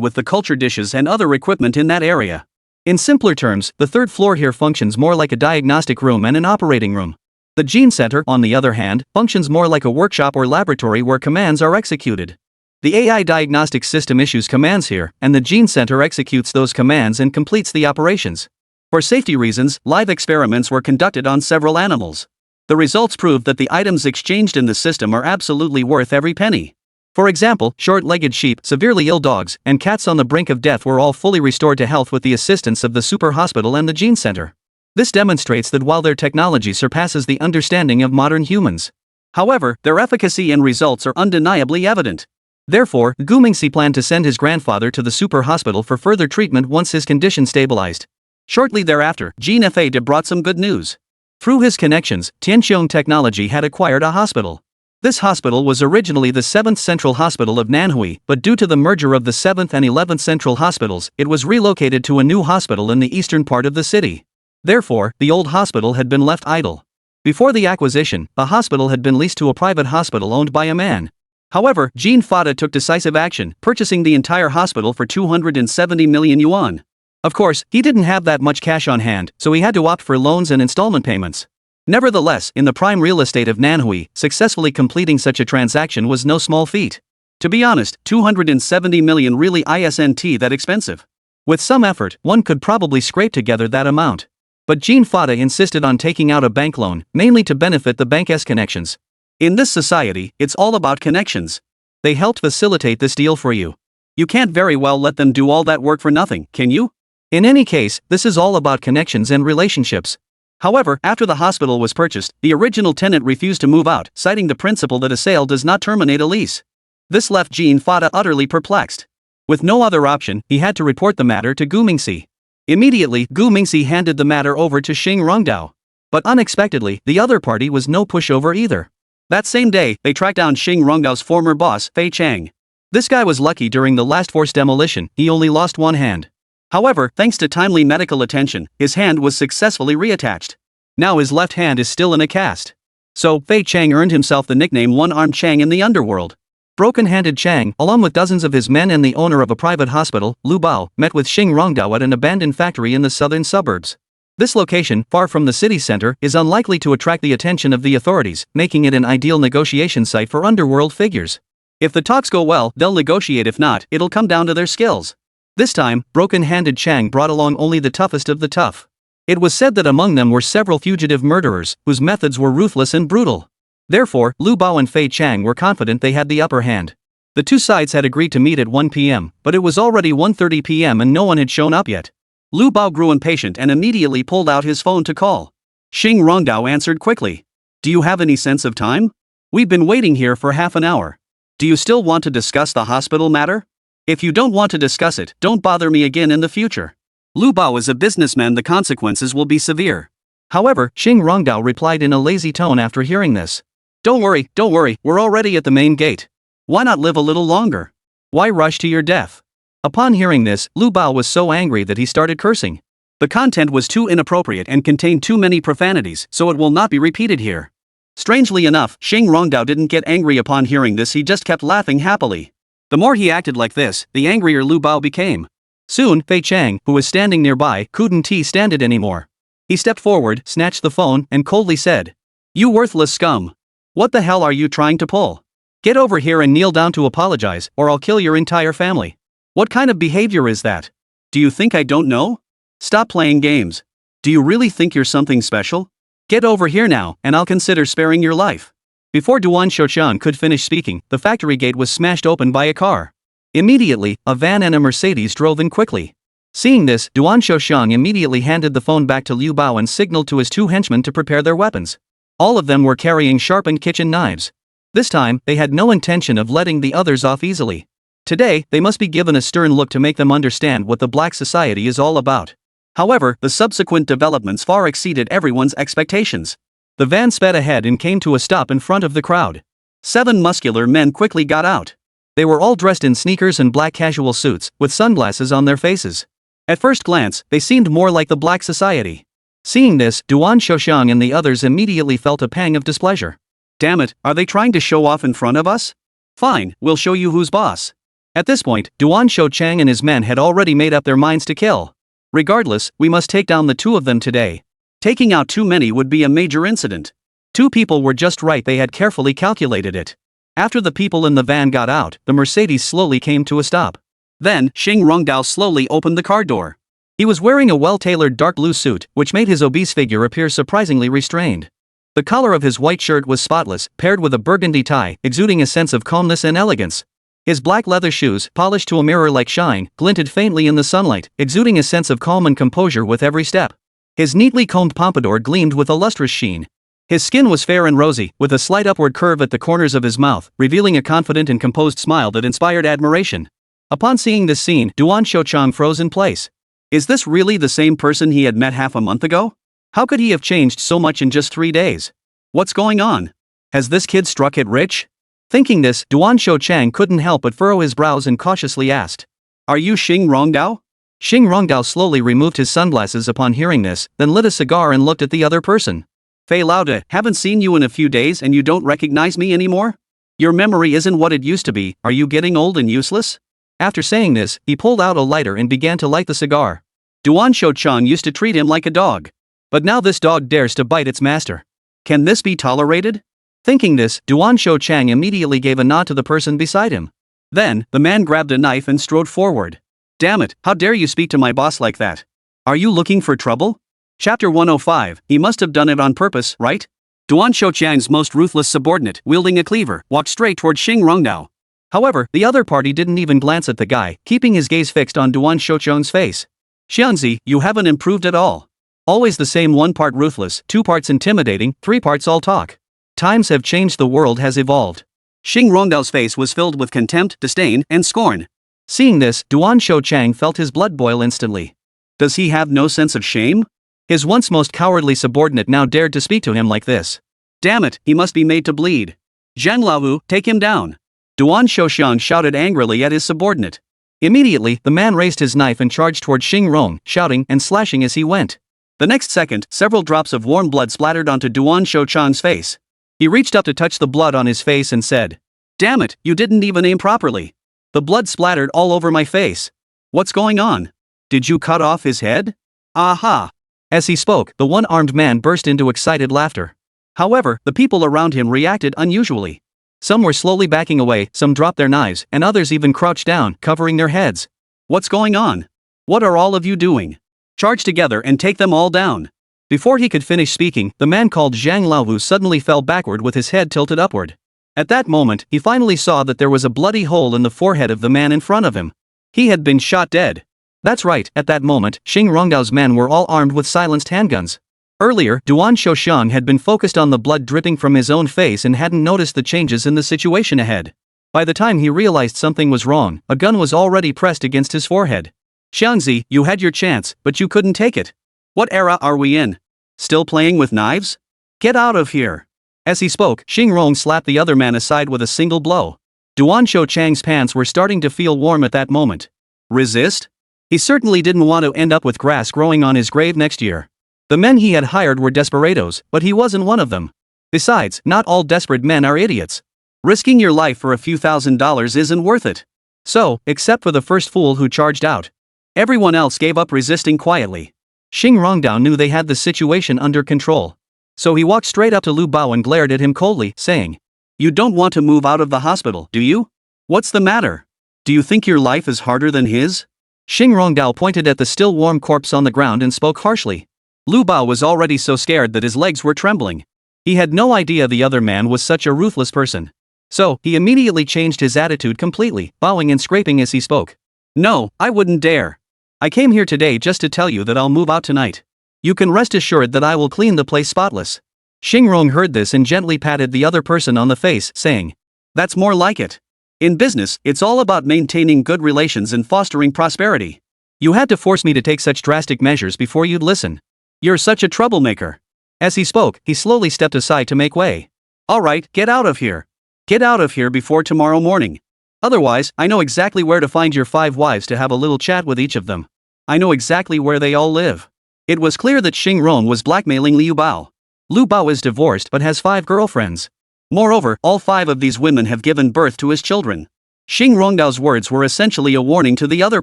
with the culture dishes and other equipment in that area. In simpler terms, the third floor here functions more like a diagnostic room and an operating room. The gene center, on the other hand, functions more like a workshop or laboratory where commands are executed. The AI diagnostic system issues commands here, and the gene center executes those commands and completes the operations. For safety reasons, live experiments were conducted on several animals. The results proved that the items exchanged in the system are absolutely worth every penny. For example, short-legged sheep, severely ill dogs, and cats on the brink of death were all fully restored to health with the assistance of the super hospital and the gene center. This demonstrates that while their technology surpasses the understanding of modern humans, however, their efficacy and results are undeniably evident. Therefore, Gu Mingxi planned to send his grandfather to the super hospital for further treatment once his condition stabilized. Shortly thereafter, Jean Fa brought some good news. Through his connections, Tianqiong Technology had acquired a hospital. This hospital was originally the 7th Central Hospital of Nanhui, but due to the merger of the 7th and 11th Central Hospitals, it was relocated to a new hospital in the eastern part of the city. Therefore, the old hospital had been left idle. Before the acquisition, the hospital had been leased to a private hospital owned by a man. However, Jean Fada took decisive action, purchasing the entire hospital for 270 million yuan. Of course, he didn't have that much cash on hand, so he had to opt for loans and installment payments. Nevertheless, in the prime real estate of Nanhui, successfully completing such a transaction was no small feat. To be honest, 270 million really isn't that expensive. With some effort, one could probably scrape together that amount. But Jean Fada insisted on taking out a bank loan, mainly to benefit the bank's connections. In this society, it's all about connections. They helped facilitate this deal for you. You can't very well let them do all that work for nothing, can you? In any case, this is all about connections and relationships. However, after the hospital was purchased, the original tenant refused to move out, citing the principle that a sale does not terminate a lease. This left Jean Fada utterly perplexed. With no other option, he had to report the matter to Gu Mingxi. Immediately, Gu Mingxi handed the matter over to Xing Rongdao. But unexpectedly, the other party was no pushover either. That same day, they tracked down Xing Rongdao's former boss, Fei Chang. This guy was lucky during the last forced demolition, he only lost one hand. However, thanks to timely medical attention, his hand was successfully reattached. Now his left hand is still in a cast. So, Fei Chang earned himself the nickname One-Armed Chang in the underworld. Broken-handed Chang, along with dozens of his men and the owner of a private hospital, Lu Bao, met with Xing Rongdao at an abandoned factory in the southern suburbs. This location, far from the city center, is unlikely to attract the attention of the authorities, making it an ideal negotiation site for underworld figures. If the talks go well, they'll negotiate. If not, it'll come down to their skills. This time, broken-handed Chang brought along only the toughest of the tough. It was said that among them were several fugitive murderers, whose methods were ruthless and brutal. Therefore, Lu Bao and Fei Chang were confident they had the upper hand. The two sides had agreed to meet at 1 p.m., but it was already 1:30 p.m. and no one had shown up yet. Lu Bao grew impatient and immediately pulled out his phone to call. Xing Rongdao answered quickly. "Do you have any sense of time? We've been waiting here for half an hour. Do you still want to discuss the hospital matter? If you don't want to discuss it, don't bother me again in the future. Lu Bao is a businessman, the consequences will be severe." However, Xing Rongdao replied in a lazy tone after hearing this. Don't worry, we're already at the main gate. Why not live a little longer? Why rush to your death?" Upon hearing this, Lu Bao was so angry that he started cursing. The content was too inappropriate and contained too many profanities, so it will not be repeated here. Strangely enough, Xing Rongdao didn't get angry upon hearing this, he just kept laughing happily. The more he acted like this, the angrier Lu Bao became. Soon, Fei Chang, who was standing nearby, couldn't stand it anymore. He stepped forward, snatched the phone, and coldly said, "You worthless scum. What the hell are you trying to pull? Get over here and kneel down to apologize, or I'll kill your entire family. What kind of behavior is that? Do you think I don't know? Stop playing games. Do you really think you're something special? Get over here now, and I'll consider sparing your life. Before Duan Shouchang could finish speaking, the factory gate was smashed open by a car. Immediately, a van and a Mercedes drove in quickly. Seeing this, Duan Shouchang immediately handed the phone back to Liu Bao and signaled to his two henchmen to prepare their weapons. All of them were carrying sharpened kitchen knives. This time, they had no intention of letting the others off easily. Today, they must be given a stern look to make them understand what the black society is all about. However, the subsequent developments far exceeded everyone's expectations. The van sped ahead and came to a stop in front of the crowd. 7 muscular men quickly got out. They were all dressed in sneakers and black casual suits, with sunglasses on their faces. At first glance, they seemed more like the black society. Seeing this, Duan Shouchang and the others immediately felt a pang of displeasure. Damn it, are they trying to show off in front of us? Fine, we'll show you who's boss. At this point, Duan Shouchang and his men had already made up their minds to kill. Regardless, we must take down the 2 of them today. Taking out too many would be a major incident. 2 people were just right, they had carefully calculated it. After the people in the van got out, the Mercedes slowly came to a stop. Then, Xing Rongdao slowly opened the car door. He was wearing a well-tailored dark blue suit, which made his obese figure appear surprisingly restrained. The collar of his white shirt was spotless, paired with a burgundy tie, exuding a sense of calmness and elegance. His black leather shoes, polished to a mirror-like shine, glinted faintly in the sunlight, exuding a sense of calm and composure with every step. His neatly combed pompadour gleamed with a lustrous sheen. His skin was fair and rosy, with a slight upward curve at the corners of his mouth, revealing a confident and composed smile that inspired admiration. Upon seeing this scene, Duan Shouchang froze in place. Is this really the same person he had met half a month ago? How could he have changed so much in just 3 days? What's going on? Has this kid struck it rich? Thinking this, Duan Shouchang couldn't help but furrow his brows and cautiously asked, "Are you Xing Rongdao?" Xing Rongdao slowly removed his sunglasses upon hearing this, then lit a cigar and looked at the other person. "Fei Laude, haven't seen you in a few days and you don't recognize me anymore? Your memory isn't what it used to be, are you getting old and useless?" After saying this, he pulled out a lighter and began to light the cigar. Duan Shouchang used to treat him like a dog. But now this dog dares to bite its master. Can this be tolerated? Thinking this, Duan Shouchang immediately gave a nod to the person beside him. Then, the man grabbed a knife and strode forward. "Damn it, how dare you speak to my boss like that? Are you looking for trouble?" Chapter 105, he must have done it on purpose, right? Duan Shouchang's most ruthless subordinate, wielding a cleaver, walked straight toward Xing Rongdao. However, the other party didn't even glance at the guy, keeping his gaze fixed on Duan Shouchang's face. "Xianzi, you haven't improved at all. Always the same, 1 part ruthless, 2 parts intimidating, 3 parts all talk. Times have changed, the world has evolved." Xing Rongdao's face was filled with contempt, disdain, and scorn. Seeing this, Duan Shouchang felt his blood boil instantly. Does he have no sense of shame? His once most cowardly subordinate now dared to speak to him like this. Damn it, he must be made to bleed. "Zhang Laowu, take him down." Duan Shouchang shouted angrily at his subordinate. Immediately, the man raised his knife and charged toward Xing Rong, shouting and slashing as he went. The next second, several drops of warm blood splattered onto Duan Shouchang's face. He reached up to touch the blood on his face and said, "Damn it, you didn't even aim properly. The blood splattered all over my face. What's going on? Did you cut off his head?" "Aha!" As he spoke, the one-armed man burst into excited laughter. However, the people around him reacted unusually. Some were slowly backing away, some dropped their knives, and others even crouched down, covering their heads. "What's going on? What are all of you doing? Charge together and take them all down." Before he could finish speaking, the man called Zhang Laowu suddenly fell backward with his head tilted upward. At that moment, he finally saw that there was a bloody hole in the forehead of the man in front of him. He had been shot dead. That's right, at that moment, Xing Rongdao's men were all armed with silenced handguns. Earlier, Duan Shouchang had been focused on the blood dripping from his own face and hadn't noticed the changes in the situation ahead. By the time he realized something was wrong, a gun was already pressed against his forehead. "Xianzi, you had your chance, but you couldn't take it. What era are we in? Still playing with knives? Get out of here." As he spoke, Xing Rong slapped the other man aside with a single blow. Duan Shouchang's pants were starting to feel warm at that moment. Resist? He certainly didn't want to end up with grass growing on his grave next year. The men he had hired were desperados, but he wasn't one of them. Besides, not all desperate men are idiots. Risking your life for a few $1,000s isn't worth it. So, except for the first fool who charged out, everyone else gave up resisting quietly. Xing Rongdao knew they had the situation under control. So he walked straight up to Liu Bao and glared at him coldly, saying, "You don't want to move out of the hospital, do you? What's the matter? Do you think your life is harder than his?" Xing Rongdao pointed at the still warm corpse on the ground and spoke harshly. Lu Bao was already so scared that his legs were trembling. He had no idea the other man was such a ruthless person. So, he immediately changed his attitude completely, bowing and scraping as he spoke. No, I wouldn't dare. I came here today just to tell you that I'll move out tonight. You can rest assured that I will clean the place spotless. Xingrong heard this and gently patted the other person on the face, saying, That's more like it. In business, it's all about maintaining good relations and fostering prosperity. You had to force me to take such drastic measures before you'd listen. You're such a troublemaker. As he spoke, he slowly stepped aside to make way. Alright, get out of here. Get out of here before tomorrow morning. Otherwise, I know exactly where to find your 5 wives to have a little chat with each of them. I know exactly where they all live. It was clear that Xingrong was blackmailing Liu Bao. Liu Bao is divorced but has 5 girlfriends. Moreover, all 5 of these women have given birth to his children. Xingrongdao's words were essentially a warning to the other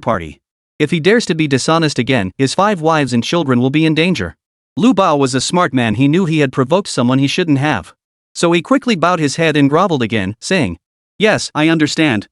party. If he dares to be dishonest again, his 5 wives and children will be in danger. Liu Bao was a smart man. He knew he had provoked someone he shouldn't have. So he quickly bowed his head and groveled again, saying, Yes, I understand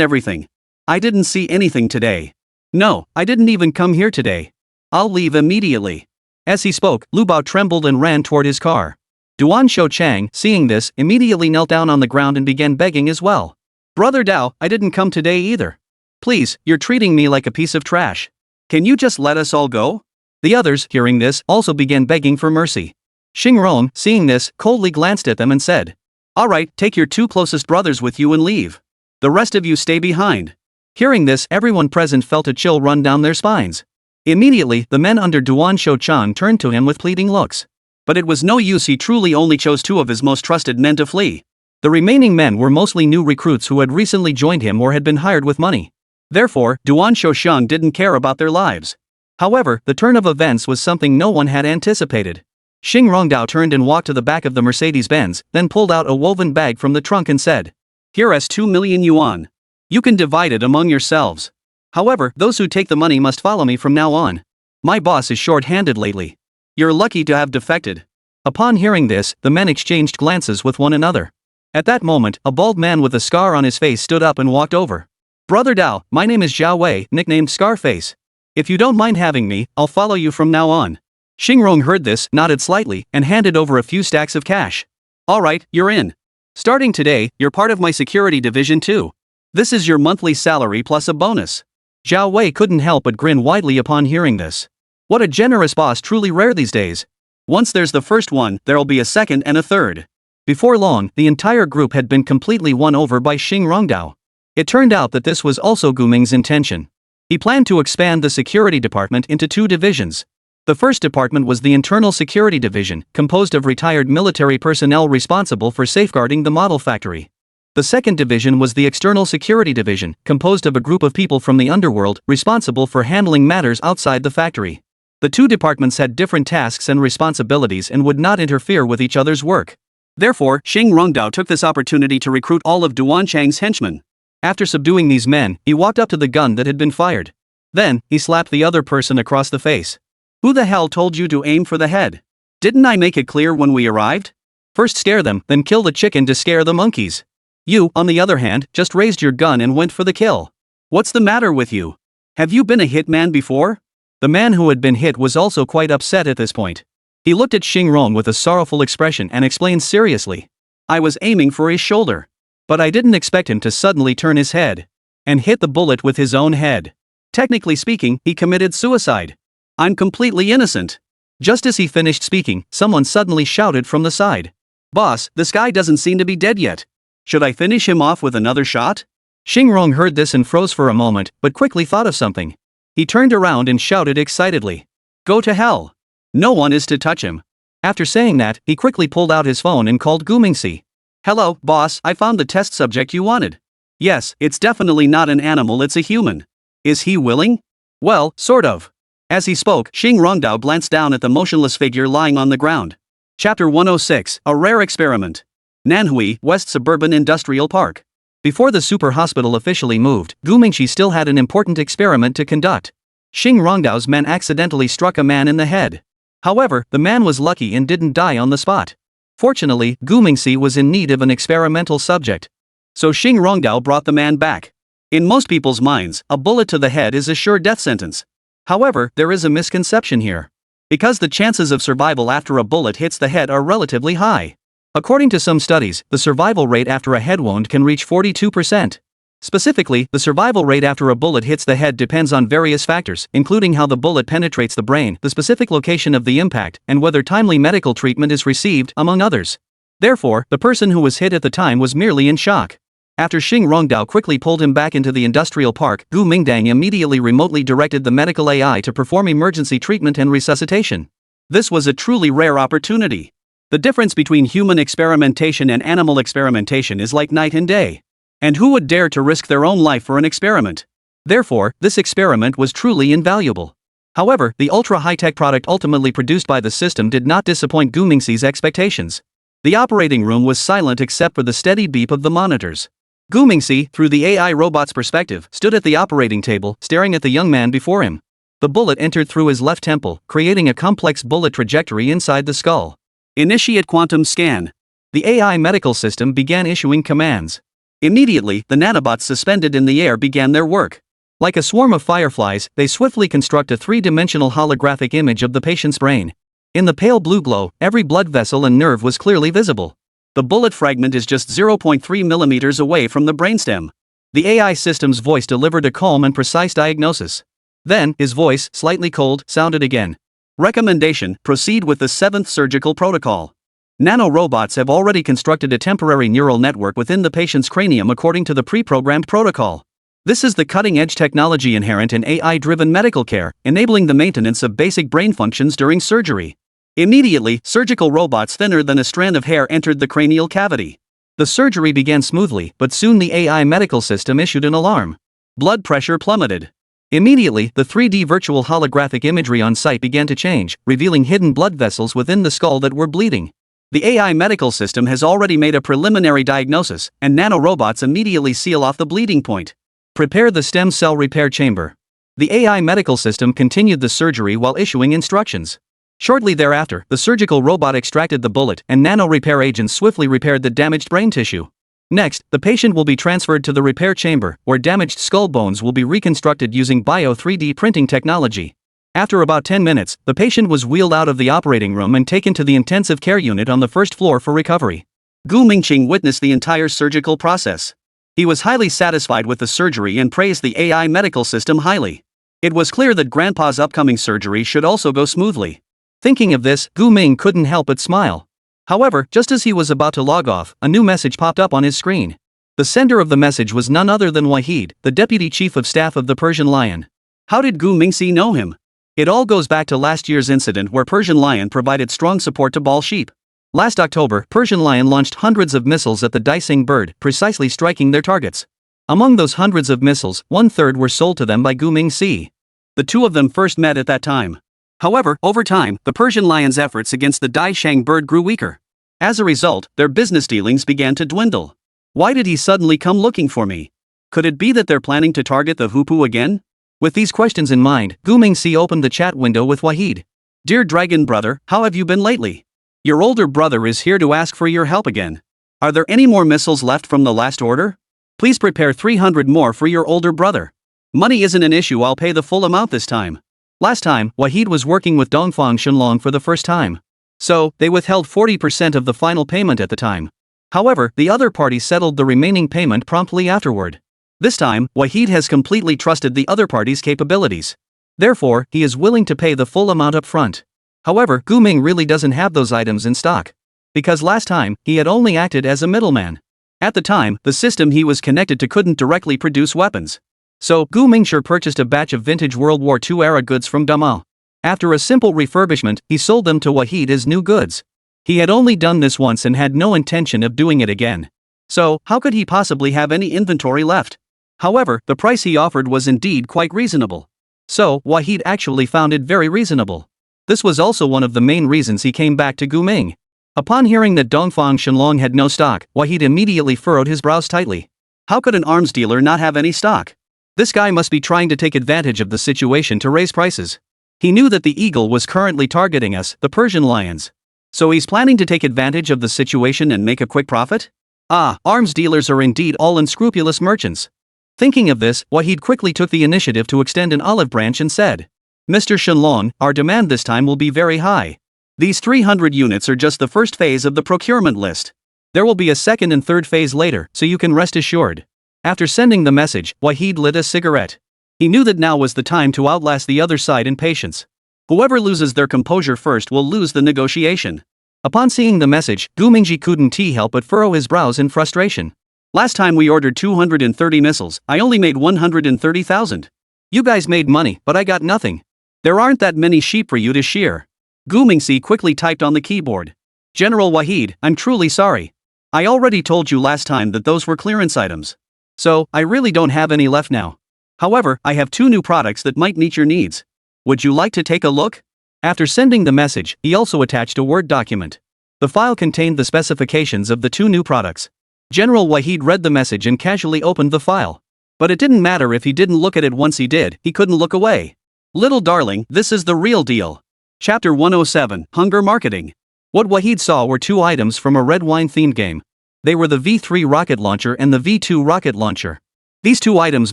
everything. I didn't see anything today. No, I didn't even come here today. I'll leave immediately. As he spoke, Liu Bao trembled and ran toward his car. Duan Shou Chang, seeing this, immediately knelt down on the ground and began begging as well. Brother Dao, I didn't come today either. Please, you're treating me like a piece of trash. Can you just let us all go? The others, hearing this, also began begging for mercy. Xingrong, seeing this, coldly glanced at them and said, Alright, take your 2 closest brothers with you and leave. The rest of you stay behind. Hearing this, everyone present felt a chill run down their spines. Immediately, the men under Duan Shou Chang turned to him with pleading looks. But it was no use. He truly only chose 2 of his most trusted men to flee. The remaining men were mostly new recruits who had recently joined him or had been hired with money. Therefore, Duan Shou Chang didn't care about their lives. However, the turn of events was something no one had anticipated. Xingrongdao turned and walked to the back of the Mercedes-Benz, then pulled out a woven bag from the trunk and said, Here is 2 million yuan. You can divide it among yourselves. However, those who take the money must follow me from now on. My boss is short-handed lately. You're lucky to have defected. Upon hearing this, the men exchanged glances with one another. At that moment, a bald man with a scar on his face stood up and walked over. Brother Dao, my name is Zhao Wei, nicknamed Scarface. If you don't mind having me, I'll follow you from now on. Xingrong heard this, nodded slightly, and handed over a few stacks of cash. Alright, you're in. Starting today, you're part of my security division too. This is your monthly salary plus a bonus. Zhao Wei couldn't help but grin widely upon hearing this. What a generous boss, truly rare these days. Once there's the first one, there'll be a second and a third. Before long, the entire group had been completely won over by Xingrongdao. It turned out that this was also Gu Ming's intention. He planned to expand the security department into 2 divisions. The first department was the Internal Security Division, composed of retired military personnel responsible for safeguarding the model factory. The second division was the External Security Division, composed of a group of people from the underworld, responsible for handling matters outside the factory. The 2 departments had different tasks and responsibilities and would not interfere with each other's work. Therefore, Xingrongdao took this opportunity to recruit all of Duan Chang's henchmen. After subduing these men, he walked up to the gun that had been fired. Then, he slapped the other person across the face. Who the hell told you to aim for the head? Didn't I make it clear when we arrived? First scare them, then kill the chicken to scare the monkeys. You, on the other hand, just raised your gun and went for the kill. What's the matter with you? Have you been a hitman before? The man who had been hit was also quite upset at this point. He looked at Xingrong with a sorrowful expression and explained seriously. I was aiming for his shoulder. But I didn't expect him to suddenly turn his head and hit the bullet with his own head. Technically speaking, he committed suicide. I'm completely innocent. Just as he finished speaking, someone suddenly shouted from the side. Boss, this guy doesn't seem to be dead yet. Should I finish him off with another shot? Xingrong heard this and froze for a moment, but quickly thought of something. He turned around and shouted excitedly. Go to hell. No one is to touch him. After saying that, he quickly pulled out his phone and called Gu Mingxi. Hello, boss, I found the test subject you wanted. Yes, it's definitely not an animal, it's a human. Is he willing? Well, sort of. As he spoke, Xingrongdao glanced down at the motionless figure lying on the ground. Chapter 106, A Rare Experiment. Nanhui, West Suburban Industrial Park. Before the super hospital officially moved, Gu Mingxi still had an important experiment to conduct. Xingrongdao's men accidentally struck a man in the head. However, the man was lucky and didn't die on the spot. Fortunately, Gu Mingxi was in need of an experimental subject. So Xingrongdao brought the man back. In most people's minds, a bullet to the head is a sure death sentence. However, there is a misconception here. because the chances of survival after a bullet hits the head are relatively high. According to some studies, the survival rate after a head wound can reach 42%. Specifically, the survival rate after a bullet hits the head depends on various factors, including how the bullet penetrates the brain, the specific location of the impact, and whether timely medical treatment is received, among others. Therefore, the person who was hit at the time was merely in shock. After Xing Rongdao quickly pulled him back into the industrial park, Gu Mingdang immediately remotely directed the medical AI to perform emergency treatment and resuscitation. This was a truly rare opportunity. The difference between human experimentation and animal experimentation is like night and day. And who would dare to risk their own life for an experiment? Therefore, this experiment was truly invaluable. However, the ultra-high-tech product ultimately produced by the system did not disappoint Gu Mingxi's expectations. The operating room was silent except for the steady beep of the monitors. Gu Mingxi, through the AI robot's perspective, stood at the operating table, staring at the young man before him. The bullet entered through his left temple, creating a complex bullet trajectory inside the skull. Initiate quantum scan. The AI medical system began issuing commands. Immediately, the nanobots suspended in the air began their work. Like a swarm of fireflies, they swiftly construct a three-dimensional holographic image of the patient's brain. In the pale blue glow, every blood vessel and nerve was clearly visible. The bullet fragment is just 0.3 millimeters away from the brainstem. The AI system's voice delivered a calm and precise diagnosis. Then, his voice, slightly cold, sounded again. Recommendation: proceed with the 7th surgical protocol. Nanorobots have already constructed a temporary neural network within the patient's cranium according to the pre-programmed protocol. This is the cutting-edge technology inherent in AI-driven medical care, enabling the maintenance of basic brain functions during surgery. Immediately, surgical robots thinner than a strand of hair entered the cranial cavity. The surgery began smoothly, but soon the AI medical system issued an alarm. Blood pressure plummeted. Immediately, the 3D virtual holographic imagery on site began to change, revealing hidden blood vessels within the skull that were bleeding. The AI medical system has already made a preliminary diagnosis, and nanorobots immediately seal off the bleeding point. Prepare the stem cell repair chamber. The AI medical system continued the surgery while issuing instructions. Shortly thereafter, the surgical robot extracted the bullet, and nano repair agents swiftly repaired the damaged brain tissue. Next, the patient will be transferred to the repair chamber, where damaged skull bones will be reconstructed using Bio 3D printing technology. After about 10 minutes, the patient was wheeled out of the operating room and taken to the intensive care unit on the first floor for recovery. Gu Mingqing witnessed the entire surgical process. He was highly satisfied with the surgery and praised the AI medical system highly. It was clear that Grandpa's upcoming surgery should also go smoothly. Thinking of this, Gu Ming couldn't help but smile. However, just as he was about to log off, a new message popped up on his screen. The sender of the message was none other than Wahid, the deputy chief of staff of the Persian Lion. How did Gu Mingxi know him? It all goes back to last year's incident where Persian Lion provided strong support to Ball Sheep. Last October, Persian Lion launched hundreds of missiles at the Daising bird, precisely striking their targets. Among those hundreds of missiles, 1/3 were sold to them by Gu Mingxi. The two of them first met at that time. However, over time, the Persian Lion's efforts against the Daishang bird grew weaker. As a result, their business dealings began to dwindle. Why did he suddenly come looking for me? Could it be that they're planning to target the Hupu again? With these questions in mind, Gu Mingxi opened the chat window with Wahid. Dear Dragon Brother, how have you been lately? Your older brother is here to ask for your help again. Are there any more missiles left from the last order? Please prepare 300 more for your older brother. Money isn't an issue, I'll pay the full amount this time. Last time, Wahid was working with Dongfang Shenlong for the first time. So, they withheld 40% of the final payment at the time. However, the other party settled the remaining payment promptly afterward. This time, Wahid has completely trusted the other party's capabilities. Therefore, he is willing to pay the full amount up front. However, Gu Ming really doesn't have those items in stock. Because last time, he had only acted as a middleman. At the time, the system he was connected to couldn't directly produce weapons. So, Gu Mingshi purchased a batch of vintage World War II era goods from Damal. After a simple refurbishment, he sold them to Wahid as new goods. He had only done this once and had no intention of doing it again. So, how could he possibly have any inventory left? However, the price he offered was indeed quite reasonable. So, Wahid actually found it very reasonable. This was also one of the main reasons he came back to Gu Ming. Upon hearing that Dongfang Shenlong had no stock, Wahid immediately furrowed his brows tightly. How could an arms dealer not have any stock? This guy must be trying to take advantage of the situation to raise prices. He knew that the eagle was currently targeting us, the Persian lions. So he's planning to take advantage of the situation and make a quick profit? Ah, arms dealers are indeed all unscrupulous merchants. Thinking of this, Wahid quickly took the initiative to extend an olive branch and said, Mr. Shenlong, our demand this time will be very high. These 300 units are just the first phase of the procurement list. There will be a second and third phase later, so you can rest assured. After sending the message, Wahid lit a cigarette. He knew that now was the time to outlast the other side in patience. Whoever loses their composure first will lose the negotiation. Upon seeing the message, Gu Mingji couldn't help but furrow his brows in frustration. Last time we ordered 230 missiles, I only made 130,000. You guys made money, but I got nothing. There aren't that many sheep for you to shear. Gu Mingxi quickly typed on the keyboard. General Wahid, I'm truly sorry. I already told you last time that those were clearance items. So, I really don't have any left now. However, I have 2 new products that might meet your needs. Would you like to take a look? After sending the message, he also attached a Word document. The file contained the specifications of the 2 new products. General Wahid read the message and casually opened the file. But it didn't matter if he didn't look at it once he did, he couldn't look away. Little darling, this is the real deal. Chapter 107, Hunger Marketing. What Wahid saw were 2 items from a red wine-themed game. They were the V3 rocket launcher and the V2 rocket launcher. These 2 items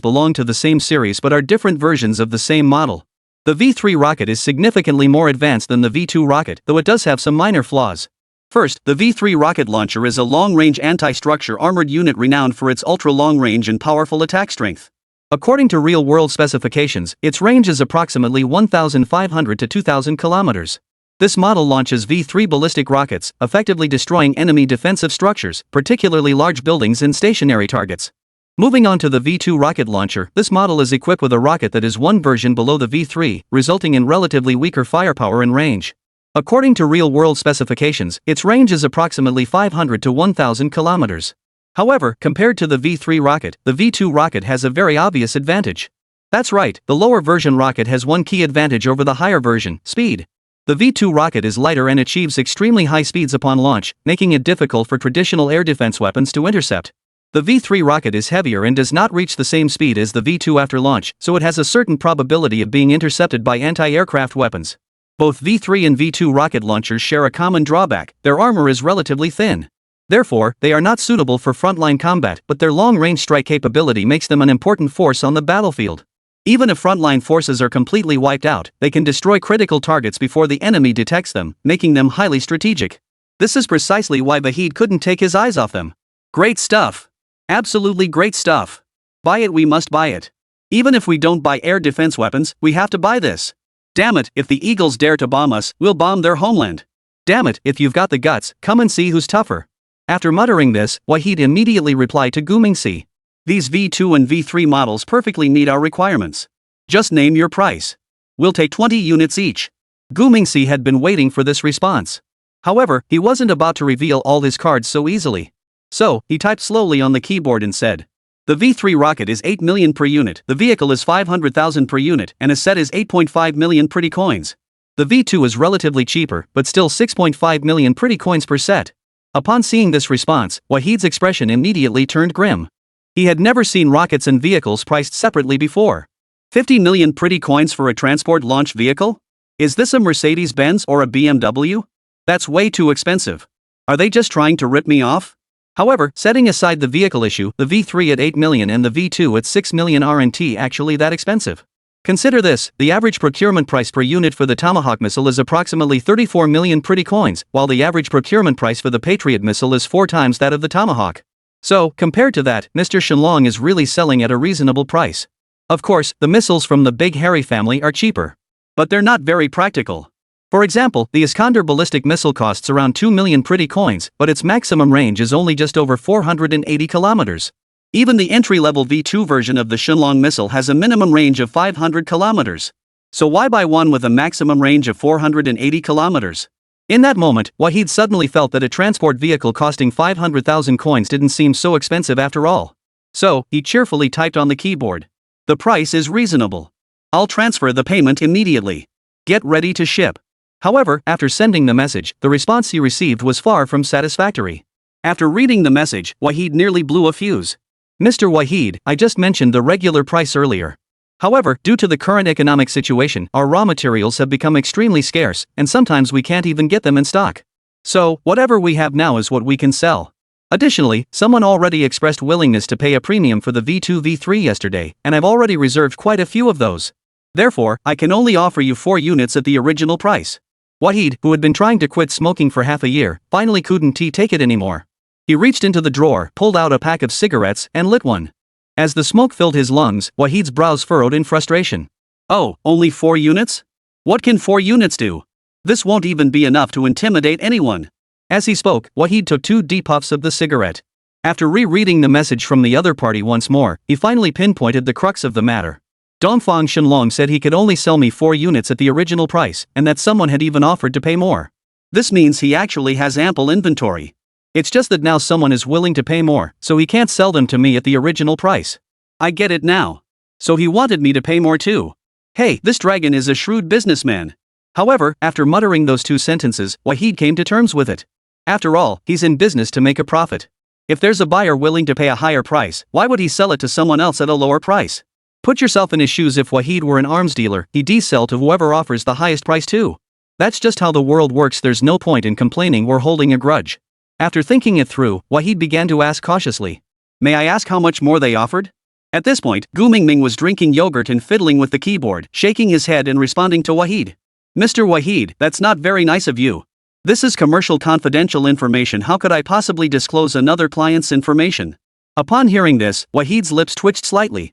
belong to the same series but are different versions of the same model. The V3 rocket is significantly more advanced than the V2 rocket, though it does have some minor flaws. First, the V3 rocket launcher is a long-range anti-structure armored unit renowned for its ultra-long range and powerful attack strength. According to real-world specifications, its range is approximately 1,500 to 2,000 kilometers. This model launches V3 ballistic rockets, effectively destroying enemy defensive structures, particularly large buildings and stationary targets. Moving on to the V2 rocket launcher, this model is equipped with a rocket that is one version below the V3, resulting in relatively weaker firepower and range. According to real-world specifications, its range is approximately 500 to 1,000 kilometers. However, compared to the V3 rocket, the V2 rocket has a very obvious advantage. That's right, the lower version rocket has one key advantage over the higher version: speed. The V2 rocket is lighter and achieves extremely high speeds upon launch, making it difficult for traditional air defense weapons to intercept. The V3 rocket is heavier and does not reach the same speed as the V2 after launch, so it has a certain probability of being intercepted by anti-aircraft weapons. Both V3 and V2 rocket launchers share a common drawback: their armor is relatively thin. Therefore, they are not suitable for frontline combat, but their long-range strike capability makes them an important force on the battlefield. Even if frontline forces are completely wiped out, they can destroy critical targets before the enemy detects them, making them highly strategic. This is precisely why Wahid couldn't take his eyes off them. Great stuff. Absolutely great stuff. Buy it, we must buy it. Even if we don't buy air defense weapons, we have to buy this. Damn it, if the Eagles dare to bomb us, we'll bomb their homeland. Damn it, if you've got the guts, come and see who's tougher. After muttering this, Wahid immediately replied to Gu Mingxi. These V2 and V3 models perfectly meet our requirements. Just name your price. We'll take 20 units each. Gu Mingxi had been waiting for this response. However, he wasn't about to reveal all his cards so easily. So, he typed slowly on the keyboard and said, the V3 rocket is 8 million per unit, the vehicle is 500,000 per unit, and a set is 8.5 million pretty coins. The V2 is relatively cheaper, but still 6.5 million pretty coins per set. Upon seeing this response, Wahid's expression immediately turned grim. He had never seen rockets and vehicles priced separately before. 50 million pretty coins for a transport launch vehicle? Is this a Mercedes-Benz or a BMW? That's way too expensive. Are they just trying to rip me off? However, setting aside the vehicle issue, the V3 at 8 million and the V2 at 6 million aren't actually that expensive. Consider this: the average procurement price per unit for the Tomahawk missile is approximately 34 million pretty coins, while the average procurement price for the Patriot missile is 4 times that of the Tomahawk. So, compared to that, Mr. Shenlong is really selling at a reasonable price. Of course, the missiles from the Big Hairy family are cheaper. But they're not very practical. For example, the Iskander ballistic missile costs around 2 million pretty coins, but its maximum range is only just over 480 kilometers. Even the entry-level V2 version of the Shenlong missile has a minimum range of 500 kilometers. So why buy one with a maximum range of 480 kilometers? In that moment, Wahid suddenly felt that a transport vehicle costing 500,000 coins didn't seem so expensive after all. So, he cheerfully typed on the keyboard. The price is reasonable. I'll transfer the payment immediately. Get ready to ship. However, after sending the message, the response he received was far from satisfactory. After reading the message, Wahid nearly blew a fuse. Mr. Wahid, I just mentioned the regular price earlier. However, due to the current economic situation, our raw materials have become extremely scarce, and sometimes we can't even get them in stock. So, whatever we have now is what we can sell. Additionally, someone already expressed willingness to pay a premium for the V2 V3 yesterday, and I've already reserved quite a few of those. Therefore, I can only offer you 4 units at the original price. Wahid, who had been trying to quit smoking for half a year, finally couldn't take it anymore. He reached into the drawer, pulled out a pack of cigarettes, and lit one. As the smoke filled his lungs, Wahid's brows furrowed in frustration. Oh, only 4 units? What can 4 units do? This won't even be enough to intimidate anyone. As he spoke, Wahid took 2 deep puffs of the cigarette. After rereading the message from the other party once more, he finally pinpointed the crux of the matter. Dongfang Shenlong said he could only sell me 4 units at the original price, and that someone had even offered to pay more. This means he actually has ample inventory. It's just that now someone is willing to pay more, so he can't sell them to me at the original price. I get it now. So he wanted me to pay more too. Hey, this dragon is a shrewd businessman. However, after muttering those 2 sentences, Wahid came to terms with it. After all, he's in business to make a profit. If there's a buyer willing to pay a higher price, why would he sell it to someone else at a lower price? Put yourself in his shoes. If Wahid were an arms dealer, he'd sell to whoever offers the highest price too. That's just how the world works. There's no point in complaining or holding a grudge. After thinking it through, Wahid began to ask cautiously. May I ask how much more they offered? At this point, Gu Mingming was drinking yogurt and fiddling with the keyboard, shaking his head and responding to Wahid. Mr. Wahid, that's not very nice of you. This is commercial confidential information. How could I possibly disclose another client's information? Upon hearing this, Wahid's lips twitched slightly.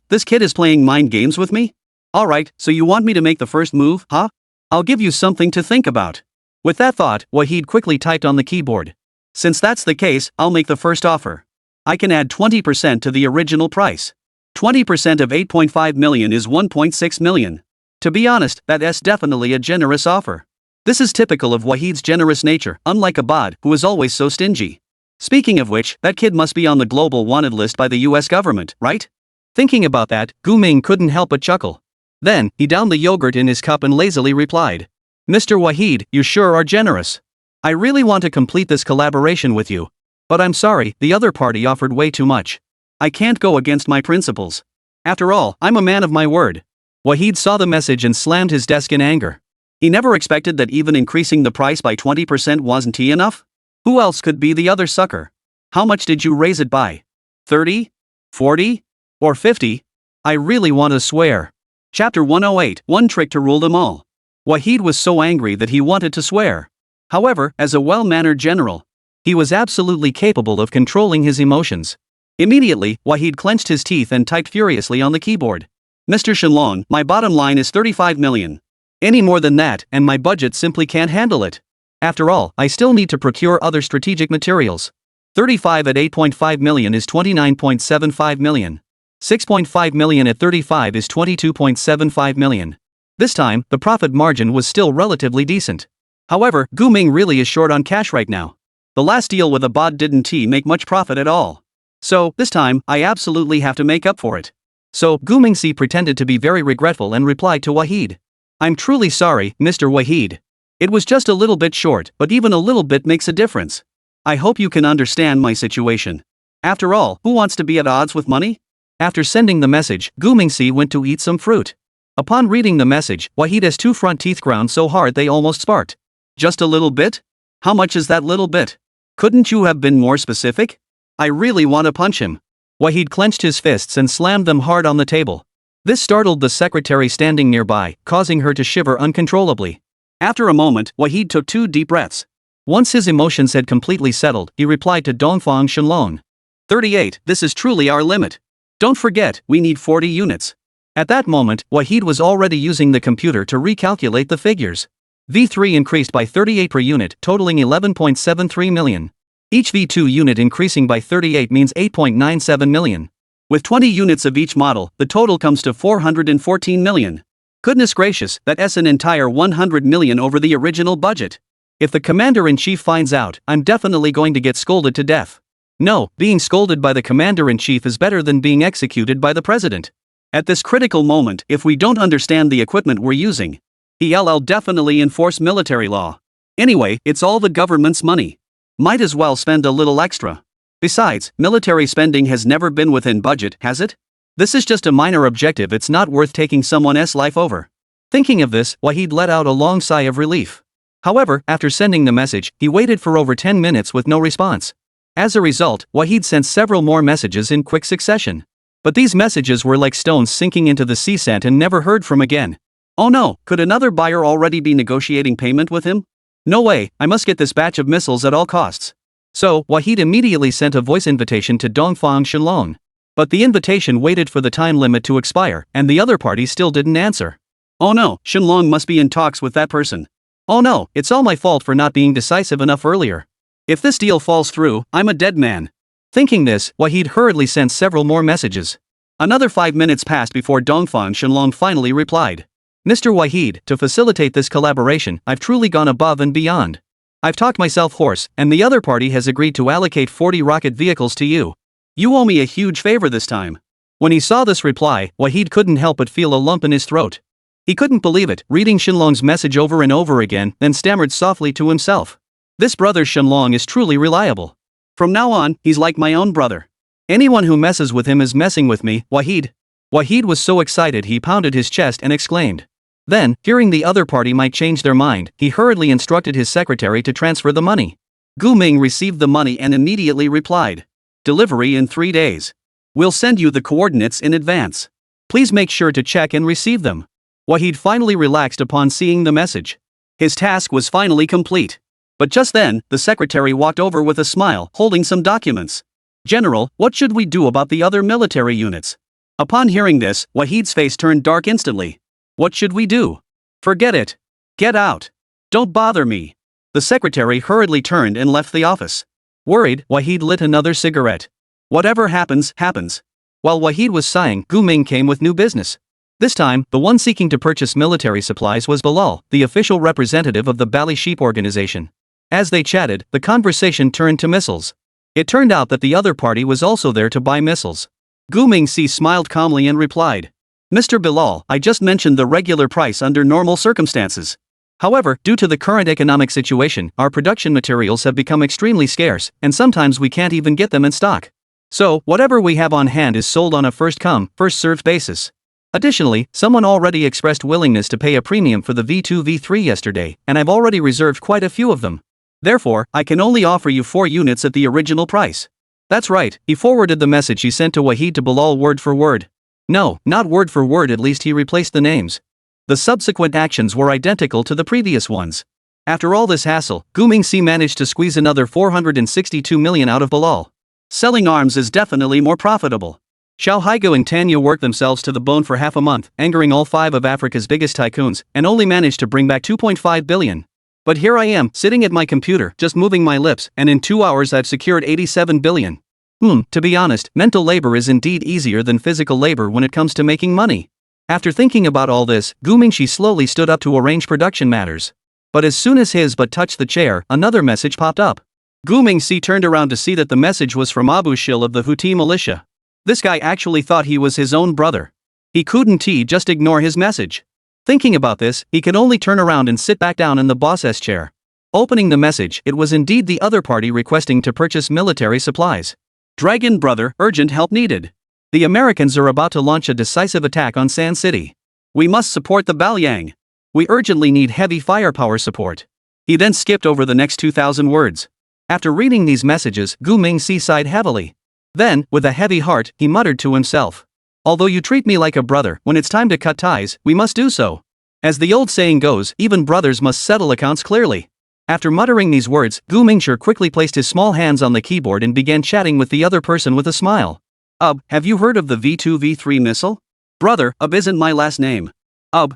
This kid is playing mind games with me? Alright, so you want me to make the first move, huh? I'll give you something to think about. With that thought, Wahid quickly typed on the keyboard. Since that's the case, I'll make the first offer. I can add 20% to the original price. 20% of 8.5 million is 1.6 million. To be honest, that's definitely a generous offer. This is typical of Wahid's generous nature, unlike Abad, who is always so stingy. Speaking of which, that kid must be on the global wanted list by the US government, right? Thinking about that, Gu Ming couldn't help but chuckle. Then, he downed the yogurt in his cup and lazily replied. Mr. Wahid, you sure are generous. I really want to complete this collaboration with you. But I'm sorry, the other party offered way too much. I can't go against my principles. After all, I'm a man of my word. Wahid saw the message and slammed his desk in anger. He never expected that even increasing the price by 20% wasn't enough. Who else could be the other sucker? How much did you raise it by? 30? 40? Or 50? I really want to swear. Chapter 108, One Trick to Rule Them All. Wahid was so angry that he wanted to swear. However, as a well-mannered general, he was absolutely capable of controlling his emotions. Immediately, Wahid clenched his teeth and typed furiously on the keyboard. Mr. Shenlong, my bottom line is 35 million. Any more than that, and my budget simply can't handle it. After all, I still need to procure other strategic materials. 35 at 8.5 million is 29.75 million. 6.5 million at 35 is 22.75 million. This time, the profit margin was still relatively decent. However, Gu Ming really is short on cash right now. The last deal with Abad didn't make much profit at all. So, this time, I absolutely have to make up for it. So, Gu Mingxi pretended to be very regretful and replied to Wahid. I'm truly sorry, Mr. Wahid. It was just a little bit short, but even a little bit makes a difference. I hope you can understand my situation. After all, who wants to be at odds with money? After sending the message, Gu Mingxi went to eat some fruit. Upon reading the message, Wahid's 2 front teeth ground so hard they almost sparked. Just a little bit? How much is that little bit? Couldn't you have been more specific? I really want to punch him. Wahid clenched his fists and slammed them hard on the table. This startled the secretary standing nearby, causing her to shiver uncontrollably. After a moment, Wahid took 2 deep breaths. Once his emotions had completely settled, he replied to Dongfang Shenlong. 38, this is truly our limit. Don't forget, we need 40 units. At that moment, Wahid was already using the computer to recalculate the figures. V3 increased by 38 per unit, totaling 11.73 million. Each V2 unit increasing by 38 means 8.97 million. With 20 units of each model, the total comes to 414 million. Goodness gracious, that's an entire 100 million over the original budget. If the commander-in-chief finds out, I'm definitely going to get scolded to death. No, being scolded by the commander-in-chief is better than being executed by the president. At this critical moment, if we don't understand the equipment we're using, he'll definitely enforce military law. Anyway, it's all the government's money. Might as well spend a little extra. Besides, military spending has never been within budget, has it? This is just a minor objective. It's not worth taking someone else's life over. Thinking of this, Wahid let out a long sigh of relief. However, after sending the message, he waited for over 10 minutes with no response. As a result, Wahid sent several more messages in quick succession. But these messages were like stones sinking into the sea sand and never heard from again. Oh no, could another buyer already be negotiating payment with him? No way, I must get this batch of missiles at all costs. So, Wahid immediately sent a voice invitation to Dongfang Shenlong. But the invitation waited for the time limit to expire, and the other party still didn't answer. Oh no, Shenlong must be in talks with that person. Oh no, it's all my fault for not being decisive enough earlier. If this deal falls through, I'm a dead man. Thinking this, Wahid hurriedly sent several more messages. Another 5 minutes passed before Dongfang Shenlong finally replied. Mr. Wahid, to facilitate this collaboration, I've truly gone above and beyond. I've talked myself hoarse, and the other party has agreed to allocate 40 rocket vehicles to you. You owe me a huge favor this time. When he saw this reply, Wahid couldn't help but feel a lump in his throat. He couldn't believe it, reading Shenlong's message over and over again, then stammered softly to himself. This brother Shenlong is truly reliable. From now on, he's like my own brother. Anyone who messes with him is messing with me, Wahid. Wahid was so excited he pounded his chest and exclaimed. Then, fearing the other party might change their mind, he hurriedly instructed his secretary to transfer the money. Gu Ming received the money and immediately replied. Delivery in 3 days. We'll send you the coordinates in advance. Please make sure to check and receive them. Wahid finally relaxed upon seeing the message. His task was finally complete. But just then, the secretary walked over with a smile, holding some documents. General, what should we do about the other military units? Upon hearing this, Wahid's face turned dark instantly. What should we do? Forget it. Get out. Don't bother me. The secretary hurriedly turned and left the office. Worried, Wahid lit another cigarette. Whatever happens, happens. While Wahid was sighing, Gu Ming came with new business. This time, the one seeking to purchase military supplies was Bilal, the official representative of the Bali Sheep organization. As they chatted, the conversation turned to missiles. It turned out that the other party was also there to buy missiles. Gu Ming smiled calmly and replied. Mr. Bilal, I just mentioned the regular price under normal circumstances. However, due to the current economic situation, our production materials have become extremely scarce, and sometimes we can't even get them in stock. So, whatever we have on hand is sold on a first-come, first-served basis. Additionally, someone already expressed willingness to pay a premium for the V2 V3 yesterday, and I've already reserved quite a few of them. Therefore, I can only offer you 4 units at the original price. That's right, he forwarded the message he sent to Wahid to Bilal word for word. No, not word for word, at least he replaced the names. The subsequent actions were identical to the previous ones. After all this hassle, Gu Ming managed to squeeze another 462 million out of Bilal. Selling arms is definitely more profitable. Xiao Haigo and Tanya worked themselves to the bone for half a month, angering all 5 of Africa's biggest tycoons, and only managed to bring back 2.5 billion. But here I am, sitting at my computer, just moving my lips, and in 2 hours I've secured 87 billion. To be honest, mental labor is indeed easier than physical labor when it comes to making money. After thinking about all this, Gu Mingxi slowly stood up to arrange production matters. But as soon as his butt touched the chair, another message popped up. Gu Mingxi turned around to see that the message was from Abu Shil of the Houthi militia. This guy actually thought he was his own brother. He couldn't just ignore his message. Thinking about this, he could only turn around and sit back down in the boss's chair. Opening the message, it was indeed the other party requesting to purchase military supplies. Dragon brother, urgent help needed. The Americans are about to launch a decisive attack on San City. We must support the Balyang. We urgently need heavy firepower support. He then skipped over the next 2,000 words. After reading these messages, Gu Ming sighed heavily. Then, with a heavy heart, he muttered to himself. Although you treat me like a brother, when it's time to cut ties, we must do so. As the old saying goes, even brothers must settle accounts clearly. After muttering these words, Gu Mingxi quickly placed his small hands on the keyboard and began chatting with the other person with a smile. Have you heard of the V2 V3 missile? Brother, isn't my last name.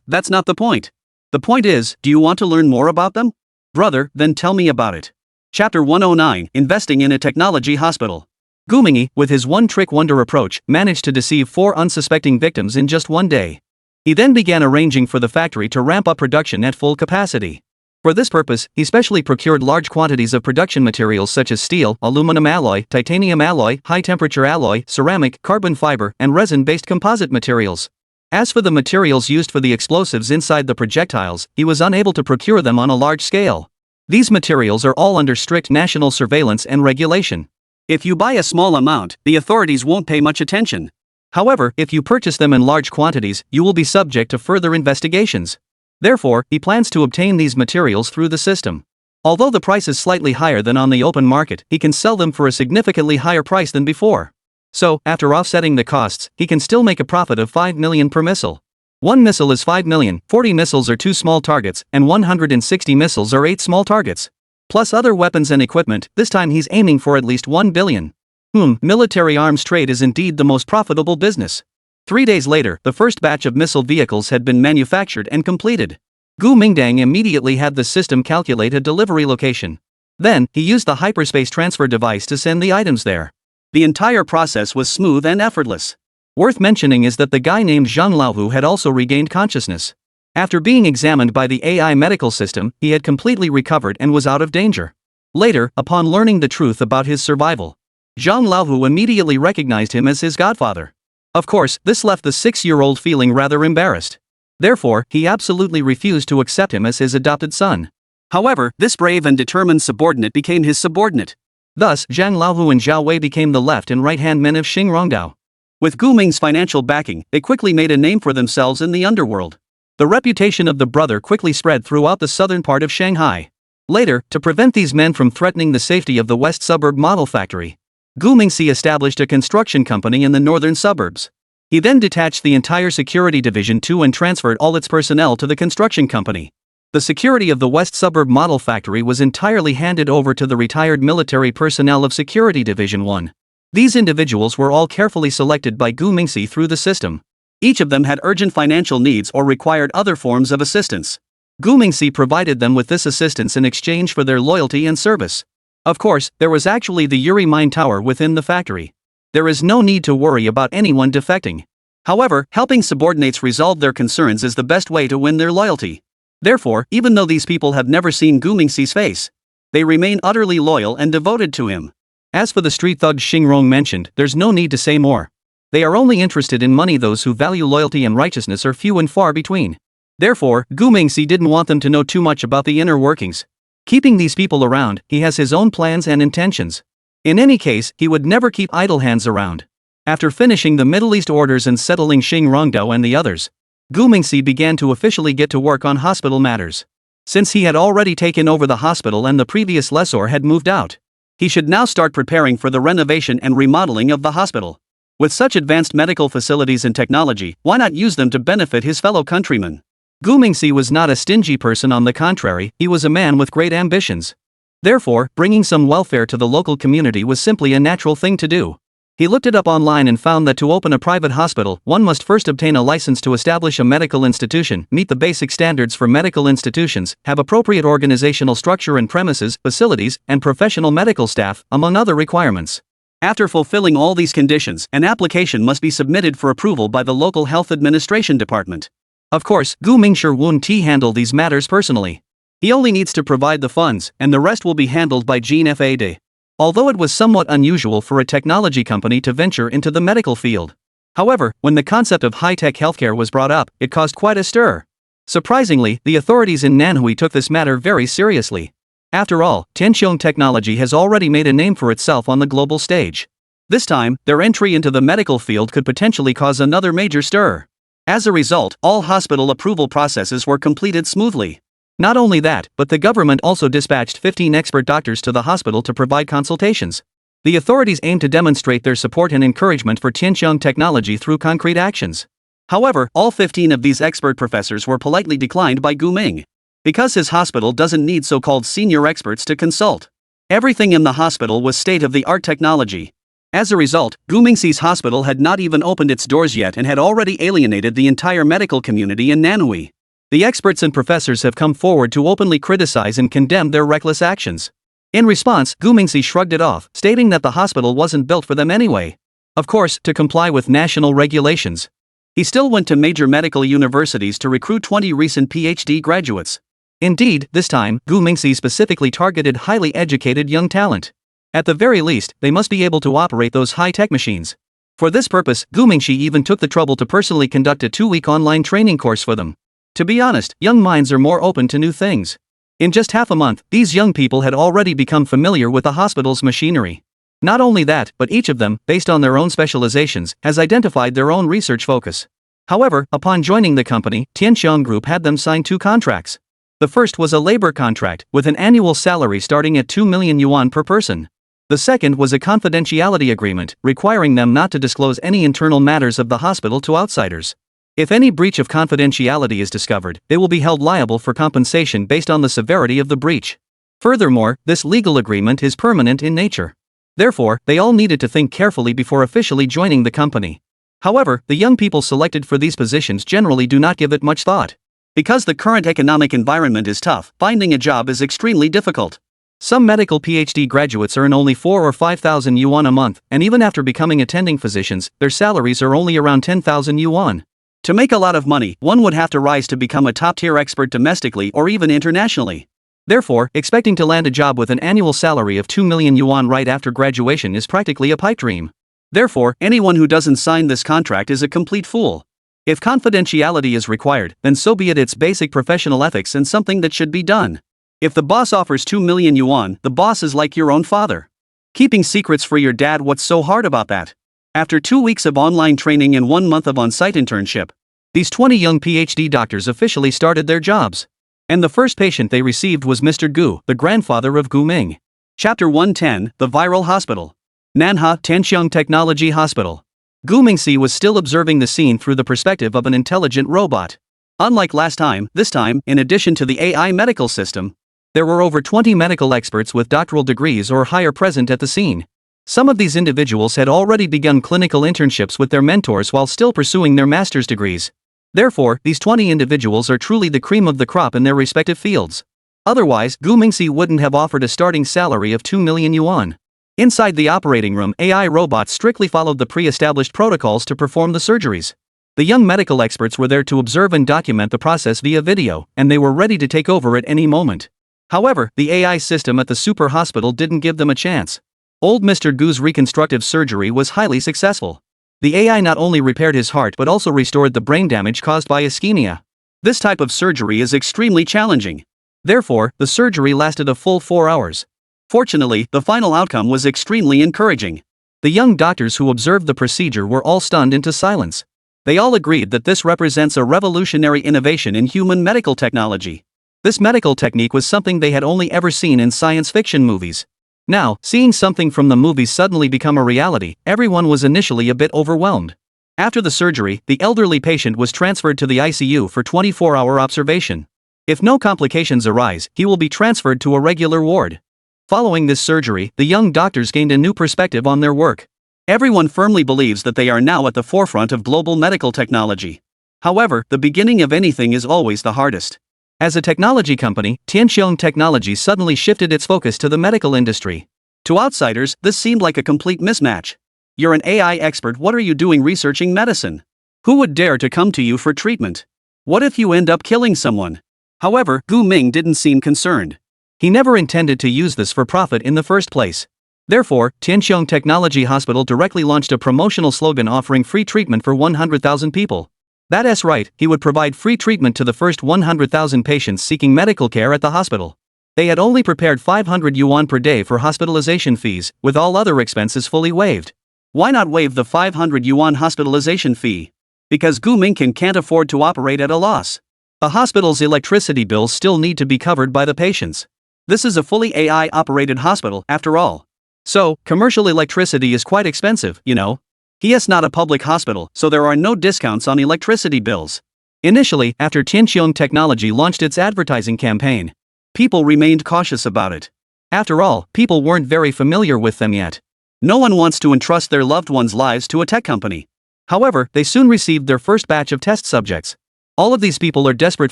That's not the point. The point is, do you want to learn more about them? Brother, then tell me about it. Chapter 109, Investing in a Technology Hospital. Gu Mingxi, with his one-trick wonder approach, managed to deceive 4 unsuspecting victims in just 1 day. He then began arranging for the factory to ramp up production at full capacity. For this purpose, he specially procured large quantities of production materials such as steel, aluminum alloy, titanium alloy, high-temperature alloy, ceramic, carbon fiber, and resin-based composite materials. As for the materials used for the explosives inside the projectiles, he was unable to procure them on a large scale. These materials are all under strict national surveillance and regulation. If you buy a small amount, the authorities won't pay much attention. However, if you purchase them in large quantities, you will be subject to further investigations. Therefore, he plans to obtain these materials through the system. Although the price is slightly higher than on the open market, he can sell them for a significantly higher price than before. So, after offsetting the costs, he can still make a profit of 5 million per missile. One missile is 5 million, 40 missiles are 2 small targets, and 160 missiles are 8 small targets. Plus other weapons and equipment, this time he's aiming for at least 1 billion. Military arms trade is indeed the most profitable business. 3 days later, the first batch of missile vehicles had been manufactured and completed. Gu Mingdang immediately had the system calculate a delivery location. Then, he used the hyperspace transfer device to send the items there. The entire process was smooth and effortless. Worth mentioning is that the guy named Zhang Laohu had also regained consciousness. After being examined by the AI medical system, he had completely recovered and was out of danger. Later, upon learning the truth about his survival, Zhang Laohu immediately recognized him as his godfather. Of course, this left the 6-year-old feeling rather embarrassed. Therefore, he absolutely refused to accept him as his adopted son. However, this brave and determined subordinate became his subordinate. Thus, Zhang Laohu and Zhao Wei became the left and right-hand men of Xing Rongdao. With Gu Ming's financial backing, they quickly made a name for themselves in the underworld. The reputation of the brother quickly spread throughout the southern part of Shanghai. Later, to prevent these men from threatening the safety of the West Suburb Model Factory, Gu Mingxi established a construction company in the northern suburbs. He then detached the entire security division to and transferred all its personnel to the construction company. The security of the West Suburb Model Factory was entirely handed over to the retired military personnel of Security Division 1. These individuals were all carefully selected by Gu Mingxi through the system. Each of them had urgent financial needs or required other forms of assistance. Gu Mingxi provided them with this assistance in exchange for their loyalty and service. Of course, there was actually the Yuri mine tower within the factory. There is no need to worry about anyone defecting. However, helping subordinates resolve their concerns is the best way to win their loyalty. Therefore, even though these people have never seen Gu Mingxi's face, they remain utterly loyal and devoted to him. As for the street thugs Xing Rong mentioned, there's no need to say more. They are only interested in money. Those who value loyalty and righteousness are few and far between. Therefore, Gu Mingxi didn't want them to know too much about the inner workings. Keeping these people around, he has his own plans and intentions. In any case, he would never keep idle hands around. After finishing the Middle East orders and settling Xing Rongdao and the others, Gu Mingxi began to officially get to work on hospital matters. Since he had already taken over the hospital and the previous lessor had moved out, he should now start preparing for the renovation and remodeling of the hospital. With such advanced medical facilities and technology, why not use them to benefit his fellow countrymen? Gu Mingxi was not a stingy person. On the contrary, he was a man with great ambitions. Therefore, bringing some welfare to the local community was simply a natural thing to do. He looked it up online and found that to open a private hospital, one must first obtain a license to establish a medical institution, meet the basic standards for medical institutions, have appropriate organizational structure and premises, facilities, and professional medical staff, among other requirements. After fulfilling all these conditions, an application must be submitted for approval by the local health administration department. Of course, Gu Mingshi won't handle these matters personally. He only needs to provide the funds, and the rest will be handled by Jean Fad. Although it was somewhat unusual for a technology company to venture into the medical field. However, when the concept of high-tech healthcare was brought up, it caused quite a stir. Surprisingly, the authorities in Nanhui took this matter very seriously. After all, Tianqiong technology has already made a name for itself on the global stage. This time, their entry into the medical field could potentially cause another major stir. As a result, all hospital approval processes were completed smoothly. Not only that, but the government also dispatched 15 expert doctors to the hospital to provide consultations. The authorities aim to demonstrate their support and encouragement for Tianqiong technology through concrete actions. However, all 15 of these expert professors were politely declined by Gu Ming. Because his hospital doesn't need so-called senior experts to consult. Everything in the hospital was state-of-the-art technology. As a result, Gu Mingxi's hospital had not even opened its doors yet and had already alienated the entire medical community in Nanhui. The experts and professors have come forward to openly criticize and condemn their reckless actions. In response, Gu Mingxi shrugged it off, stating that the hospital wasn't built for them anyway. Of course, to comply with national regulations. He still went to major medical universities to recruit 20 recent PhD graduates. Indeed, this time, Gu Mingxi specifically targeted highly educated young talent. At the very least, they must be able to operate those high-tech machines. For this purpose, Gu Mingxi even took the trouble to personally conduct a 2-week online training course for them. To be honest, young minds are more open to new things. In just half a month, these young people had already become familiar with the hospital's machinery. Not only that, but each of them, based on their own specializations, has identified their own research focus. However, upon joining the company, Tianqiong Group had them sign 2 contracts. The first was a labor contract, with an annual salary starting at 2 million yuan per person. The second was a confidentiality agreement, requiring them not to disclose any internal matters of the hospital to outsiders. If any breach of confidentiality is discovered, they will be held liable for compensation based on the severity of the breach. Furthermore, this legal agreement is permanent in nature. Therefore, they all needed to think carefully before officially joining the company. However, the young people selected for these positions generally do not give it much thought. Because the current economic environment is tough, finding a job is extremely difficult. Some medical PhD graduates earn only 4 or 5,000 yuan a month, and even after becoming attending physicians, their salaries are only around 10,000 yuan. To make a lot of money, one would have to rise to become a top-tier expert domestically or even internationally. Therefore, expecting to land a job with an annual salary of 2 million yuan right after graduation is practically a pipe dream. Therefore, anyone who doesn't sign this contract is a complete fool. If confidentiality is required, then so be it. It's basic professional ethics and something that should be done. If the boss offers 2 million yuan, the boss is like your own father. Keeping secrets for your dad, what's so hard about that? After 2 weeks of online training and 1 month of on-site internship, these 20 young PhD doctors officially started their jobs. And the first patient they received was Mr. Gu, the grandfather of Gu Ming. Chapter 110, The Viral Hospital. Manhwa Tianqiang Technology Hospital. Gu Mingxi was still observing the scene through the perspective of an intelligent robot. Unlike last time, this time, in addition to the AI medical system, there were over 20 medical experts with doctoral degrees or higher present at the scene. Some of these individuals had already begun clinical internships with their mentors while still pursuing their master's degrees. Therefore, these 20 individuals are truly the cream of the crop in their respective fields. Otherwise, Gu Mingxi wouldn't have offered a starting salary of 2 million yuan. Inside the operating room, AI robots strictly followed the pre-established protocols to perform the surgeries. The young medical experts were there to observe and document the process via video, and they were ready to take over at any moment. However, the AI system at the super hospital didn't give them a chance. Old Mr. Gu's reconstructive surgery was highly successful. The AI not only repaired his heart but also restored the brain damage caused by ischemia. This type of surgery is extremely challenging. Therefore, the surgery lasted a full 4 hours. Fortunately, the final outcome was extremely encouraging. The young doctors who observed the procedure were all stunned into silence. They all agreed that this represents a revolutionary innovation in human medical technology. This medical technique was something they had only ever seen in science fiction movies. Now, seeing something from the movies suddenly become a reality, everyone was initially a bit overwhelmed. After the surgery, the elderly patient was transferred to the ICU for 24-hour observation. If no complications arise, he will be transferred to a regular ward. Following this surgery, the young doctors gained a new perspective on their work. Everyone firmly believes that they are now at the forefront of global medical technology. However, the beginning of anything is always the hardest. As a technology company, Tianqiang Technology suddenly shifted its focus to the medical industry. To outsiders, this seemed like a complete mismatch. You're an AI expert, what are you doing researching medicine? Who would dare to come to you for treatment? What if you end up killing someone? However, Gu Ming didn't seem concerned. He never intended to use this for profit in the first place. Therefore, Tianqiang Technology Hospital directly launched a promotional slogan offering free treatment for 100,000 people. That's right, he would provide free treatment to the first 100,000 patients seeking medical care at the hospital. They had only prepared 500 yuan per day for hospitalization fees, with all other expenses fully waived. Why not waive the 500 yuan hospitalization fee? Because Gu Mingxi can't afford to operate at a loss. A hospital's electricity bills still need to be covered by the patients. This is a fully AI-operated hospital, after all. So, commercial electricity is quite expensive, you know. It's not a public hospital, so there are no discounts on electricity bills. Initially, after Tianqiang Technology launched its advertising campaign, people remained cautious about it. After all, people weren't very familiar with them yet. No one wants to entrust their loved ones' lives to a tech company. However, they soon received their first batch of test subjects. All of these people are desperate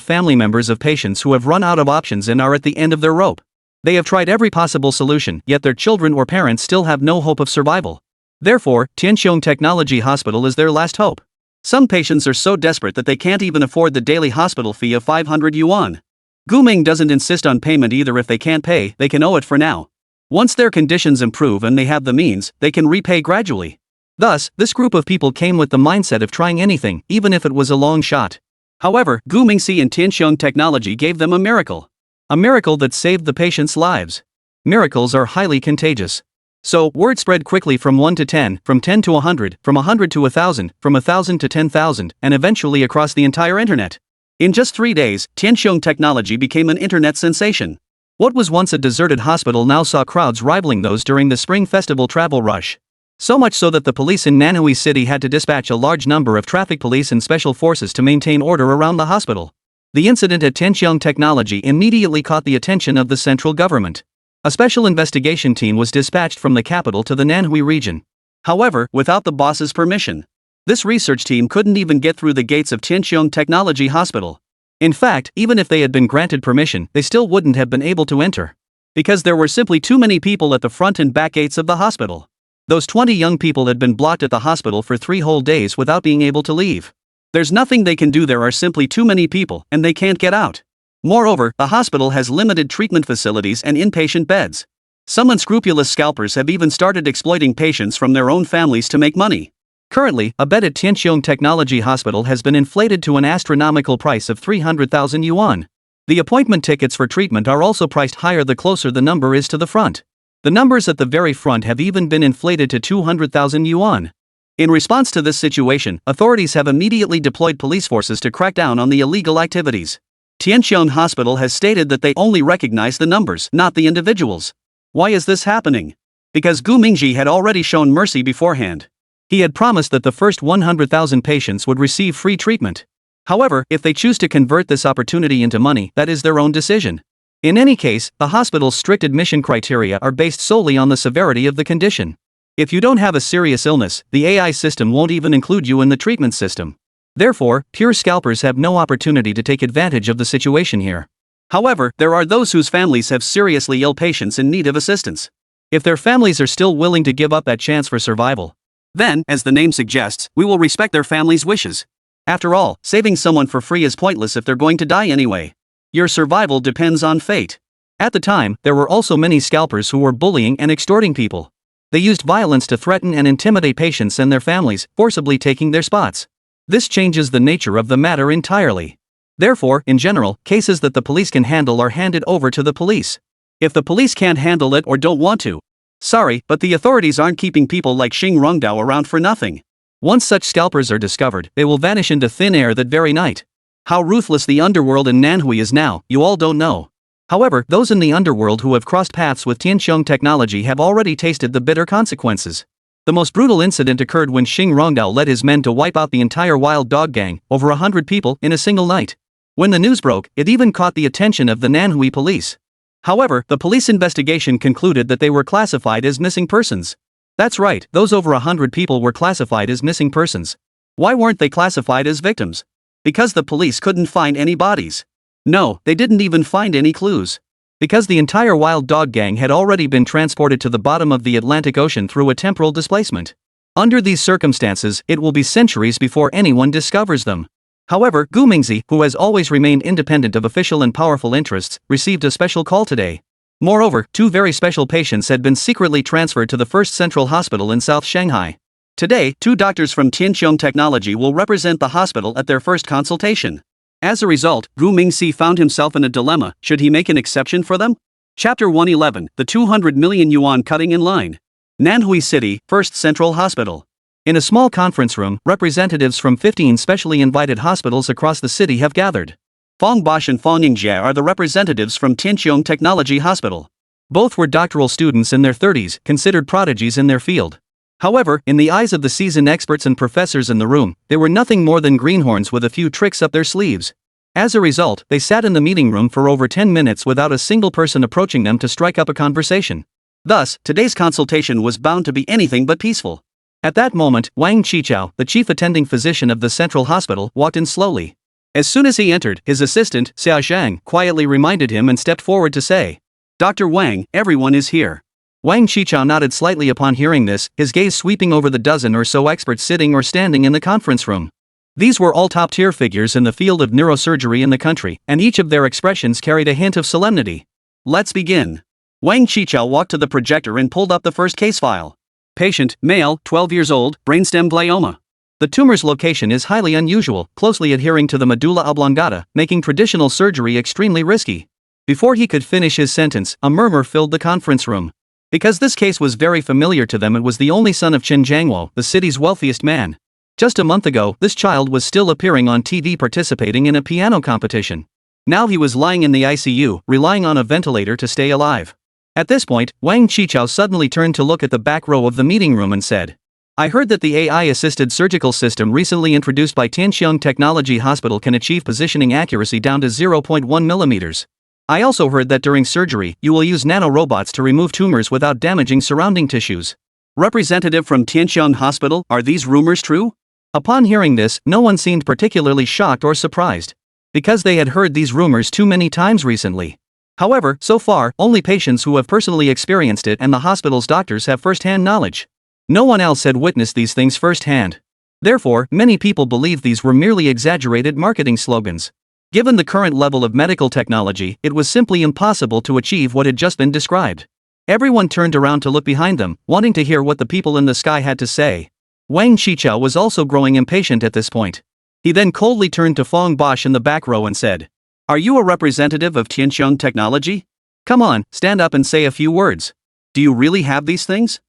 family members of patients who have run out of options and are at the end of their rope. They have tried every possible solution, yet their children or parents still have no hope of survival. Therefore, Tianqiang Technology Hospital is their last hope. Some patients are so desperate that they can't even afford the daily hospital fee of 500 yuan. Gu Ming doesn't insist on payment either. If they can't pay, they can owe it for now. Once their conditions improve and they have the means, they can repay gradually. Thus, this group of people came with the mindset of trying anything, even if it was a long shot. However, Gu Mingxi and Tianqiang Technology gave them a miracle. A miracle that saved the patients' lives. Miracles are highly contagious. So, word spread quickly from 1 to 10, from 10 to 100, from 100 to 1,000, from 1,000 to 10,000, and eventually across the entire internet. In just 3 days, Tianqiang Technology became an internet sensation. What was once a deserted hospital now saw crowds rivaling those during the Spring Festival travel rush. So much so that the police in Manhwa City had to dispatch a large number of traffic police and special forces to maintain order around the hospital. The incident at Tianqiang Technology immediately caught the attention of the central government. A special investigation team was dispatched from the capital to the Nanhui region. However, without the boss's permission, this research team couldn't even get through the gates of Tianqiang Technology Hospital. In fact, even if they had been granted permission, they still wouldn't have been able to enter. Because there were simply too many people at the front and back gates of the hospital. Those 20 young people had been blocked at the hospital for 3 whole days without being able to leave. There's nothing they can do, there are simply too many people, and they can't get out. Moreover, the hospital has limited treatment facilities and inpatient beds. Some unscrupulous scalpers have even started exploiting patients from their own families to make money. Currently, a bed at Tianqiang Technology Hospital has been inflated to an astronomical price of 300,000 yuan. The appointment tickets for treatment are also priced higher the closer the number is to the front. The numbers at the very front have even been inflated to 200,000 yuan. In response to this situation, authorities have immediately deployed police forces to crack down on the illegal activities. Tianqiang Hospital has stated that they only recognize the numbers, not the individuals. Why is this happening? Because Gu Mingji had already shown mercy beforehand. He had promised that the first 100,000 patients would receive free treatment. However, if they choose to convert this opportunity into money, that is their own decision. In any case, the hospital's strict admission criteria are based solely on the severity of the condition. If you don't have a serious illness, the AI system won't even include you in the treatment system. Therefore, pure scalpers have no opportunity to take advantage of the situation here. However, there are those whose families have seriously ill patients in need of assistance. If their families are still willing to give up that chance for survival, then, as the name suggests, we will respect their families' wishes. After all, saving someone for free is pointless if they're going to die anyway. Your survival depends on fate. At the time, there were also many scalpers who were bullying and extorting people. They used violence to threaten and intimidate patients and their families, forcibly taking their spots. This changes the nature of the matter entirely. Therefore, in general, cases that the police can handle are handed over to the police. If the police can't handle it or don't want to, sorry, but the authorities aren't keeping people like Xing Rongdao around for nothing. Once such scalpers are discovered, they will vanish into thin air that very night. How ruthless the underworld in Nanhui is now, you all don't know. However, those in the underworld who have crossed paths with Tianqiang Technology have already tasted the bitter consequences. The most brutal incident occurred when Xing Rongdao led his men to wipe out the entire wild dog gang, over 100 people, in a single night. When the news broke, it even caught the attention of the Nanhui police. However, the police investigation concluded that they were classified as missing persons. That's right, those over 100 people were classified as missing persons. Why weren't they classified as victims? Because the police couldn't find any bodies. No, they didn't even find any clues. Because the entire wild dog gang had already been transported to the bottom of the Atlantic Ocean through a temporal displacement. Under these circumstances, it will be centuries before anyone discovers them. However, Gu Mingzi, who has always remained independent of official and powerful interests, received a special call today. Moreover, 2 very special patients had been secretly transferred to the first central hospital in South Shanghai. Today, 2 doctors from Tianqiang Technology will represent the hospital at their first consultation. As a result, Gu Mingzi found himself in a dilemma: should he make an exception for them? Chapter 111, the 200 million yuan cutting in line. Nanhui City, First Central Hospital. In a small conference room, representatives from 15 specially invited hospitals across the city have gathered. Fong Bosch and Fong Yingjie are the representatives from Tianqiang Technology Hospital. Both were doctoral students in their 30s, considered prodigies in their field. However, in the eyes of the seasoned experts and professors in the room, they were nothing more than greenhorns with a few tricks up their sleeves. As a result, they sat in the meeting room for over 10 minutes without a single person approaching them to strike up a conversation. Thus, today's consultation was bound to be anything but peaceful. At that moment, Wang Qichao, the chief attending physician of the central hospital, walked in slowly. As soon as he entered, his assistant, Xia Zhang, quietly reminded him and stepped forward to say, "Dr. Wang, everyone is here." Wang Qichao nodded slightly upon hearing this, his gaze sweeping over the dozen or so experts sitting or standing in the conference room. These were all top-tier figures in the field of neurosurgery in the country, and each of their expressions carried a hint of solemnity. Let's begin. Wang Qichao walked to the projector and pulled up the first case file. Patient, male, 12 years old, brainstem glioma. The tumor's location is highly unusual, closely adhering to the medulla oblongata, making traditional surgery extremely risky. Before he could finish his sentence, a murmur filled the conference room. Because this case was very familiar to them, it was the only son of Chen Jiangwo, the city's wealthiest man. Just a month ago, this child was still appearing on TV participating in a piano competition. Now he was lying in the ICU, relying on a ventilator to stay alive. At this point, Wang Qichao suddenly turned to look at the back row of the meeting room and said, I heard that the AI-assisted surgical system recently introduced by Tianxiang Technology Hospital can achieve positioning accuracy down to 0.1 millimeters. I also heard that during surgery, you will use nanorobots to remove tumors without damaging surrounding tissues. Representative from Tianxiang Hospital, are these rumors true? Upon hearing this, no one seemed particularly shocked or surprised, because they had heard these rumors too many times recently. However, so far, only patients who have personally experienced it and the hospital's doctors have first-hand knowledge. No one else had witnessed these things firsthand. Therefore, many people believed these were merely exaggerated marketing slogans. Given the current level of medical technology, it was simply impossible to achieve what had just been described. Everyone turned around to look behind them, wanting to hear what the people in the sky had to say. Wang Qichao was also growing impatient at this point. He then coldly turned to Fong Bosch in the back row and said, Are you a representative of Tianxiang Technology? Come on, stand up and say a few words. Do you really have these things?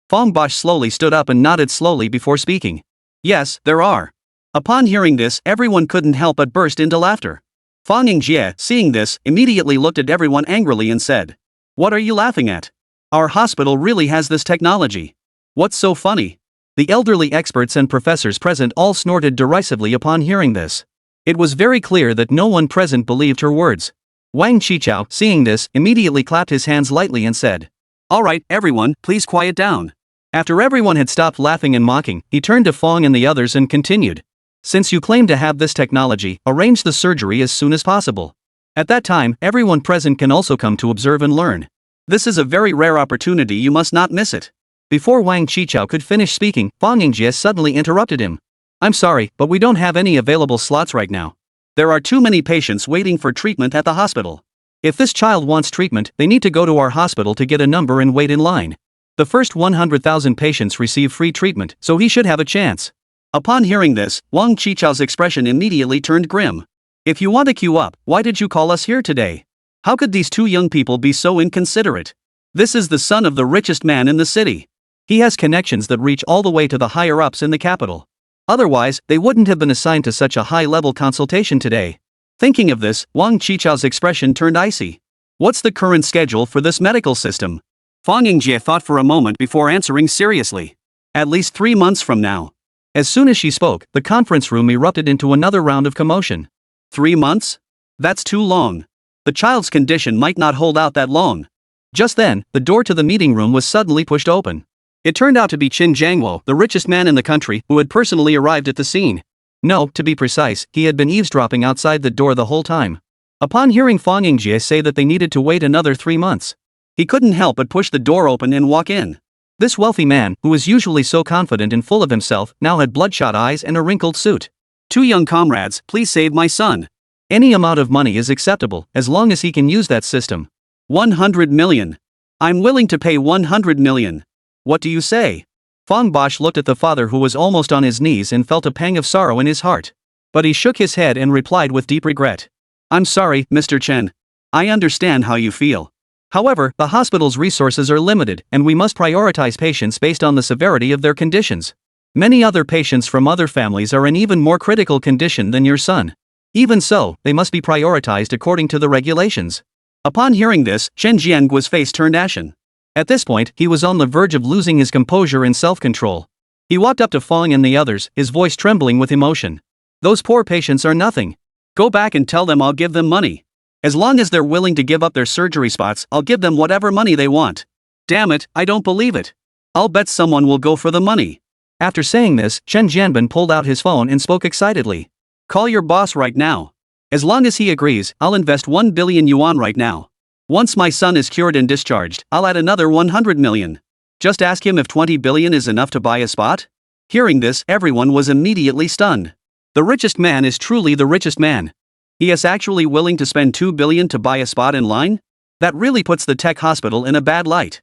Fong Bosch slowly stood up and nodded slowly before speaking. Yes, there are. Upon hearing this, everyone couldn't help but burst into laughter. Fang Yingjie, seeing this, immediately looked at everyone angrily and said, What are you laughing at? Our hospital really has this technology. What's so funny? The elderly experts and professors present all snorted derisively upon hearing this. It was very clear that no one present believed her words. Wang Qichao, seeing this, immediately clapped his hands lightly and said, All right, everyone, please quiet down. After everyone had stopped laughing and mocking, he turned to Fong and the others and continued. Since you claim to have this technology, arrange the surgery as soon as possible. At that time, everyone present can also come to observe and learn. This is a very rare opportunity, you must not miss it. Before Wang Qichao could finish speaking, Fang Yingjie suddenly interrupted him. I'm sorry, but we don't have any available slots right now. There are too many patients waiting for treatment at the hospital. If this child wants treatment, they need to go to our hospital to get a number and wait in line. The first 100,000 patients receive free treatment, so he should have a chance. Upon hearing this, Wang Qichao's expression immediately turned grim. If you want to queue up, why did you call us here today? How could these two young people be so inconsiderate? This is the son of the richest man in the city. He has connections that reach all the way to the higher-ups in the capital. Otherwise, they wouldn't have been assigned to such a high-level consultation today. Thinking of this, Wang Qichao's expression turned icy. What's the current schedule for this medical system? Fang Yingjie thought for a moment before answering seriously. At least 3 months from now. As soon as she spoke, the conference room erupted into another round of commotion. 3 months? That's too long. The child's condition might not hold out that long. Just then, the door to the meeting room was suddenly pushed open. It turned out to be Qin Jiangwo, the richest man in the country, who had personally arrived at the scene. No, to be precise, he had been eavesdropping outside the door the whole time. Upon hearing Fang Yingjie say that they needed to wait another 3 months, he couldn't help but push the door open and walk in. This wealthy man, who was usually so confident and full of himself, now had bloodshot eyes and a wrinkled suit. Two young comrades, please save my son. Any amount of money is acceptable, as long as he can use that system. 100 million. I'm willing to pay 100 million. What do you say? Fong Bosch looked at the father who was almost on his knees and felt a pang of sorrow in his heart. But he shook his head and replied with deep regret. I'm sorry, Mr. Chen. I understand how you feel. However, the hospital's resources are limited, and we must prioritize patients based on the severity of their conditions. Many other patients from other families are in even more critical condition than your son. Even so, they must be prioritized according to the regulations. Upon hearing this, Chen Jianguo's face turned ashen. At this point, he was on the verge of losing his composure and self-control. He walked up to Fong and the others, his voice trembling with emotion. Those poor patients are nothing. Go back and tell them I'll give them money. As long as they're willing to give up their surgery spots, I'll give them whatever money they want. Damn it, I don't believe it. I'll bet someone will go for the money. After saying this, Chen Jianbin pulled out his phone and spoke excitedly. Call your boss right now. As long as he agrees, I'll invest 1 billion yuan right now. Once my son is cured and discharged, I'll add another 100 million. Just ask him if 20 billion is enough to buy a spot? Hearing this, everyone was immediately stunned. The richest man is truly the richest man. He is actually willing to spend 2 billion to buy a spot in line? That really puts the tech hospital in a bad light.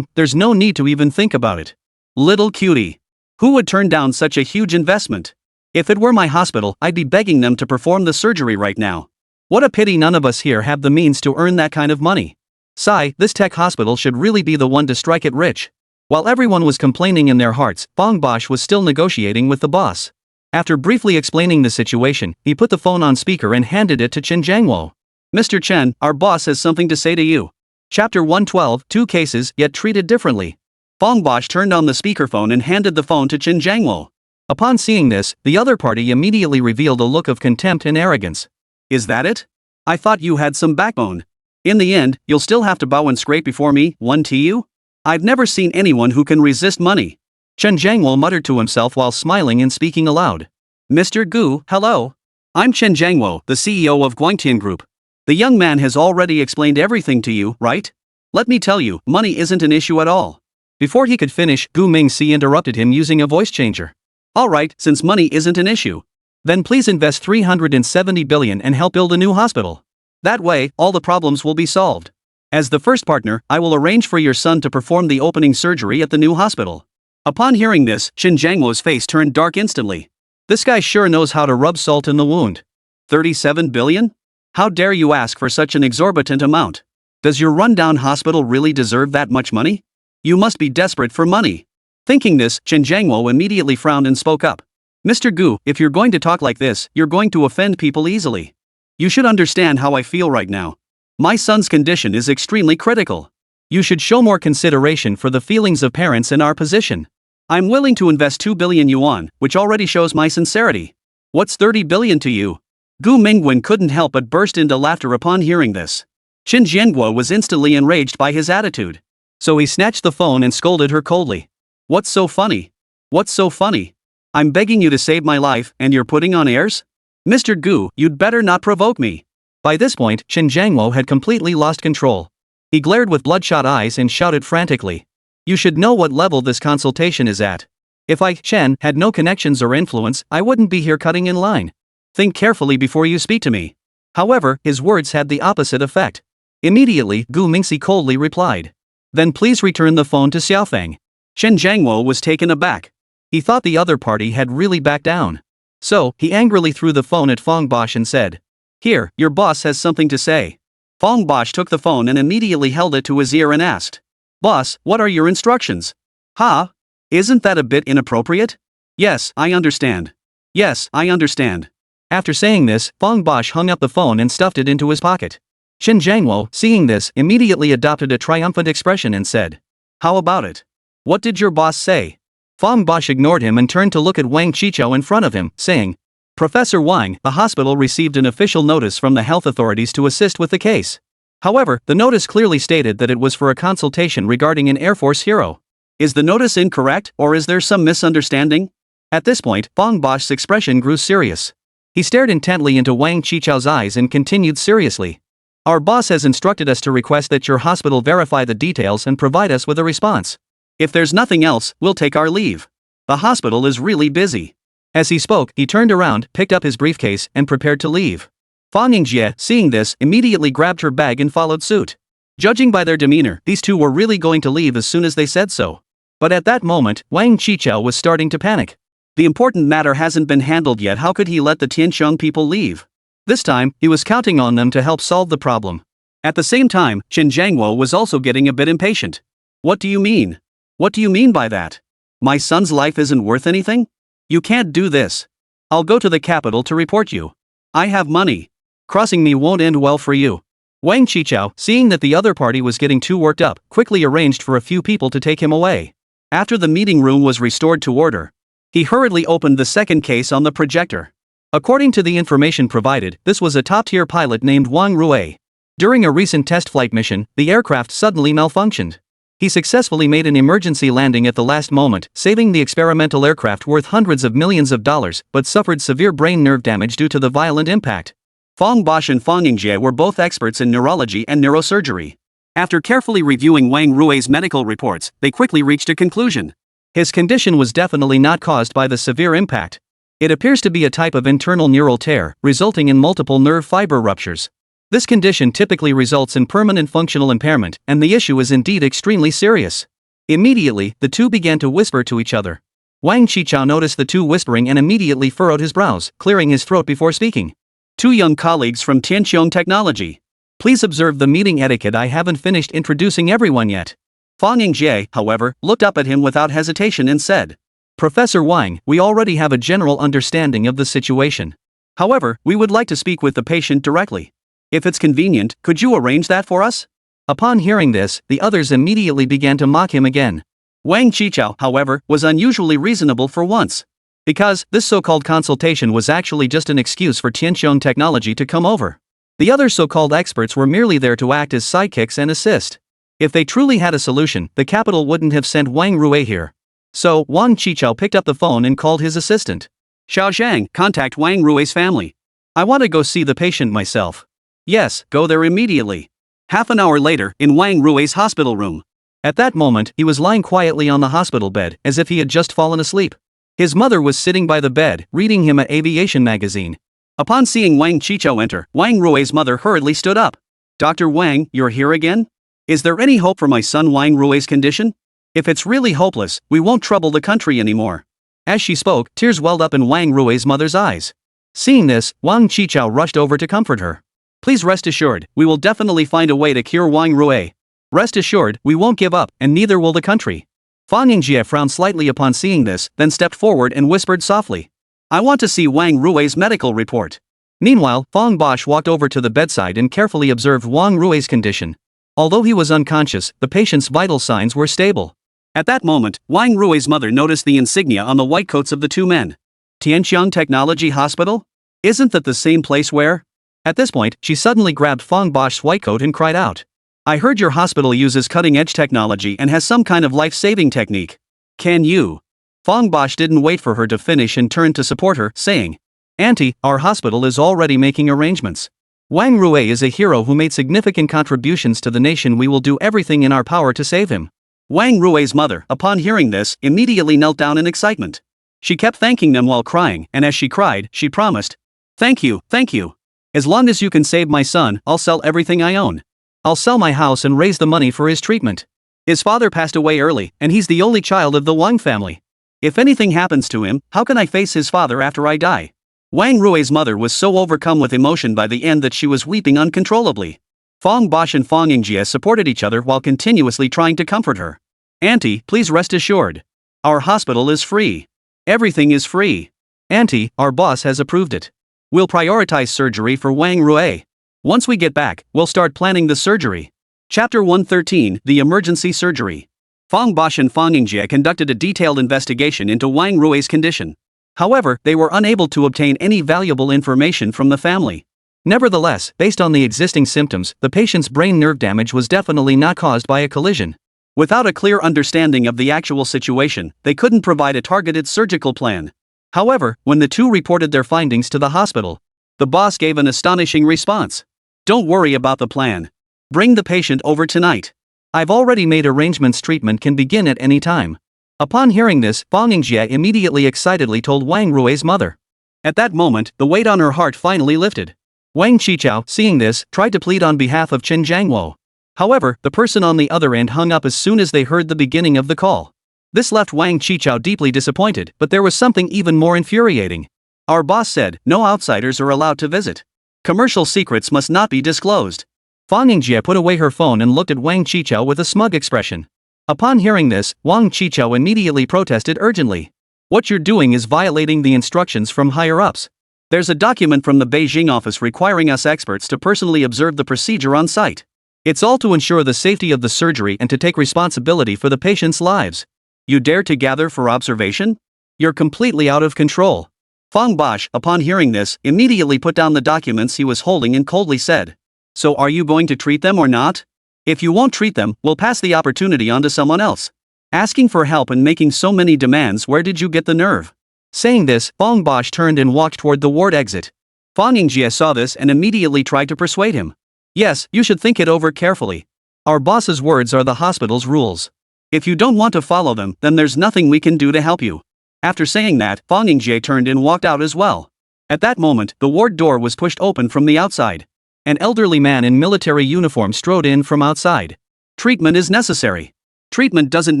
There's no need to even think about it. Little cutie. Who would turn down such a huge investment? If it were my hospital, I'd be begging them to perform the surgery right now. What a pity none of us here have the means to earn that kind of money. Sigh, this tech hospital should really be the one to strike it rich. While everyone was complaining in their hearts, Fong Bosch was still negotiating with the boss. After briefly explaining the situation, he put the phone on speaker and handed it to Qin Jiangwo. Mr. Chen, our boss has something to say to you. Chapter 112, Two cases, yet treated differently. Fong Bosch turned on the speakerphone and handed the phone to Chen Jiangwo. Upon seeing this, the other party immediately revealed a look of contempt and arrogance. Is that it? I thought you had some backbone. In the end, you'll still have to bow and scrape before me, one to you? I've never seen anyone who can resist money. Chen Jiangwo muttered to himself while smiling and speaking aloud. Mr. Gu, hello. I'm Chen Jiangwo, the CEO of Guangtian Group. The young man has already explained everything to you, right? Let me tell you, money isn't an issue at all. Before he could finish, Gu Mingxi interrupted him using a voice changer. Alright, since money isn't an issue, then please invest 370 billion and help build a new hospital. That way, all the problems will be solved. As the first partner, I will arrange for your son to perform the opening surgery at the new hospital. Upon hearing this, Chen Jiangwo's face turned dark instantly. This guy sure knows how to rub salt in the wound. 37 billion? How dare you ask for such an exorbitant amount? Does your rundown hospital really deserve that much money? You must be desperate for money. Thinking this, Chen Jiangwo immediately frowned and spoke up. Mr. Gu, if you're going to talk like this, you're going to offend people easily. You should understand how I feel right now. My son's condition is extremely critical. You should show more consideration for the feelings of parents in our position. I'm willing to invest 2 billion yuan, which already shows my sincerity. What's 30 billion to you? Gu Mingwen couldn't help but burst into laughter upon hearing this. Chen Jiangwo was instantly enraged by his attitude. So he snatched the phone and scolded her coldly. What's so funny? What's so funny? I'm begging you to save my life, and you're putting on airs? Mr. Gu, you'd better not provoke me. By this point, Chen Jiangwo had completely lost control. He glared with bloodshot eyes and shouted frantically. You should know what level this consultation is at. If I, Chen, had no connections or influence, I wouldn't be here cutting in line. Think carefully before you speak to me. However, his words had the opposite effect. Immediately, Gu Mingxi coldly replied. Then please return the phone to Xiaofeng. Chen Jiangwo was taken aback. He thought the other party had really backed down. So, he angrily threw the phone at Fong Bosch and said, Here, your boss has something to say. Fong Bosch took the phone and immediately held it to his ear and asked, Boss, what are your instructions? Huh? Isn't that a bit inappropriate? Yes, I understand. Yes, I understand. After saying this, Fong Bosch hung up the phone and stuffed it into his pocket. Chen Jiangwo, seeing this, immediately adopted a triumphant expression and said, How about it? What did your boss say? Fong Bosch ignored him and turned to look at Wang Qichao in front of him, saying, Professor Wang, the hospital received an official notice from the health authorities to assist with the case. However, the notice clearly stated that it was for a consultation regarding an Air Force hero. Is the notice incorrect, or is there some misunderstanding? At this point, Fong Bosch's expression grew serious. He stared intently into Wang Qichao's eyes and continued seriously. Our boss has instructed us to request that your hospital verify the details and provide us with a response. If there's nothing else, we'll take our leave. The hospital is really busy. As he spoke, he turned around, picked up his briefcase, and prepared to leave. Fang Yingjie, seeing this, immediately grabbed her bag and followed suit. Judging by their demeanor, these two were really going to leave as soon as they said so. But at that moment, Wang Qichao was starting to panic. The important matter hasn't been handled yet. How could he let the Tianqiang people leave? This time, he was counting on them to help solve the problem. At the same time, Chen Jiangwo was also getting a bit impatient. What do you mean? What do you mean by that? My son's life isn't worth anything? You can't do this. I'll go to the capital to report you. I have money. Crossing me won't end well for you. Wang Qichao, seeing that the other party was getting too worked up, quickly arranged for a few people to take him away. After the meeting room was restored to order, he hurriedly opened the second case on the projector. According to the information provided, this was a top-tier pilot named Wang Rui. During a recent test flight mission, the aircraft suddenly malfunctioned. He successfully made an emergency landing at the last moment, saving the experimental aircraft worth hundreds of millions of dollars, but suffered severe brain nerve damage due to the violent impact. Fong Bosch and Fang Yingjie were both experts in neurology and neurosurgery. After carefully reviewing Wang Rui's medical reports, they quickly reached a conclusion. His condition was definitely not caused by the severe impact. It appears to be a type of internal neural tear, resulting in multiple nerve fiber ruptures. This condition typically results in permanent functional impairment, and the issue is indeed extremely serious. Immediately, the two began to whisper to each other. Wang Qichao noticed the two whispering and immediately furrowed his brows, clearing his throat before speaking. Two young colleagues from Tianqiang Technology. Please observe the meeting etiquette. I haven't finished introducing everyone yet. Fang Yingjie, however, looked up at him without hesitation and said, Professor Wang, we already have a general understanding of the situation. However, we would like to speak with the patient directly. If it's convenient, could you arrange that for us? Upon hearing this, the others immediately began to mock him again. Wang Qichao, however, was unusually reasonable for once. Because this so-called consultation was actually just an excuse for Tianqiong Technology to come over. The other so-called experts were merely there to act as sidekicks and assist. If they truly had a solution, the capital wouldn't have sent Wang Rui here. So, Wang Qichao picked up the phone and called his assistant. Xiao Zhang, contact Wang Rui's family. I want to go see the patient myself. Yes, go there immediately. Half an hour later, in Wang Rui's hospital room. At that moment, he was lying quietly on the hospital bed, as if he had just fallen asleep. His mother was sitting by the bed, reading him an aviation magazine. Upon seeing Wang Qichao enter, Wang Rui's mother hurriedly stood up. Dr. Wang, you're here again? Is there any hope for my son Wang Rui's condition? If it's really hopeless, we won't trouble the country anymore. As she spoke, tears welled up in Wang Rui's mother's eyes. Seeing this, Wang Qichao rushed over to comfort her. Please rest assured, we will definitely find a way to cure Wang Rui. Rest assured, we won't give up, and neither will the country. Fang Yingjie frowned slightly upon seeing this, then stepped forward and whispered softly. I want to see Wang Rui's medical report. Meanwhile, Fang Bosch walked over to the bedside and carefully observed Wang Rui's condition. Although he was unconscious, the patient's vital signs were stable. At that moment, Wang Rui's mother noticed the insignia on the white coats of the two men. Tianqiong Technology Hospital? Isn't that the same place where? At this point, she suddenly grabbed Fang Bosch's white coat and cried out. I heard your hospital uses cutting-edge technology and has some kind of life-saving technique. Can you? Fang Bosch didn't wait for her to finish and turned to support her, saying, Auntie, our hospital is already making arrangements. Wang Rui is a hero who made significant contributions to the nation. We will do everything in our power to save him. Wang Rui's mother, upon hearing this, immediately knelt down in excitement. She kept thanking them while crying, and as she cried, she promised, Thank you, thank you. As long as you can save my son, I'll sell everything I own. I'll sell my house and raise the money for his treatment. His father passed away early, and he's the only child of the Wang family. If anything happens to him, how can I face his father after I die? Wang Rui's mother was so overcome with emotion by the end that she was weeping uncontrollably. Fang Bosch and Fang Yingjie supported each other while continuously trying to comfort her. Auntie, please rest assured. Our hospital is free. Everything is free. Auntie, our boss has approved it. We'll prioritize surgery for Wang Rui. Once we get back, we'll start planning the surgery. Chapter 113, The Emergency Surgery. Fang Bosch and Fang Yingjie conducted a detailed investigation into Wang Rui's condition. However, they were unable to obtain any valuable information from the family. Nevertheless, based on the existing symptoms, the patient's brain nerve damage was definitely not caused by a collision. Without a clear understanding of the actual situation, they couldn't provide a targeted surgical plan. However, when the two reported their findings to the hospital, the boss gave an astonishing response. Don't worry about the plan. Bring the patient over tonight. I've already made arrangements. Treatment can begin at any time. Upon hearing this, Fang Yingjie immediately excitedly told Wang Rui's mother. At that moment, the weight on her heart finally lifted. Wang Qichao, seeing this, tried to plead on behalf of Chen Jiangwo. However, the person on the other end hung up as soon as they heard the beginning of the call. This left Wang Qichao deeply disappointed, but there was something even more infuriating. Our boss said, no outsiders are allowed to visit. Commercial secrets must not be disclosed. Fang Yingjie put away her phone and looked at Wang Qichao with a smug expression. Upon hearing this, Wang Qichao immediately protested urgently. What you're doing is violating the instructions from higher-ups. There's a document from the Beijing office requiring us experts to personally observe the procedure on site. It's all to ensure the safety of the surgery and to take responsibility for the patient's lives. You dare to gather for observation? You're completely out of control. Fang Bosch, upon hearing this, immediately put down the documents he was holding and coldly said, So are you going to treat them or not? If you won't treat them, we'll pass the opportunity on to someone else. Asking for help and making so many demands, where did you get the nerve? Saying this, Fang Bosch turned and walked toward the ward exit. Fang Yingjie saw this and immediately tried to persuade him. Yes, you should think it over carefully. Our boss's words are the hospital's rules. If you don't want to follow them, then there's nothing we can do to help you. After saying that, Fang Yingjie turned and walked out as well. At that moment, the ward door was pushed open from the outside. An elderly man in military uniform strode in from outside. Treatment is necessary. Treatment doesn't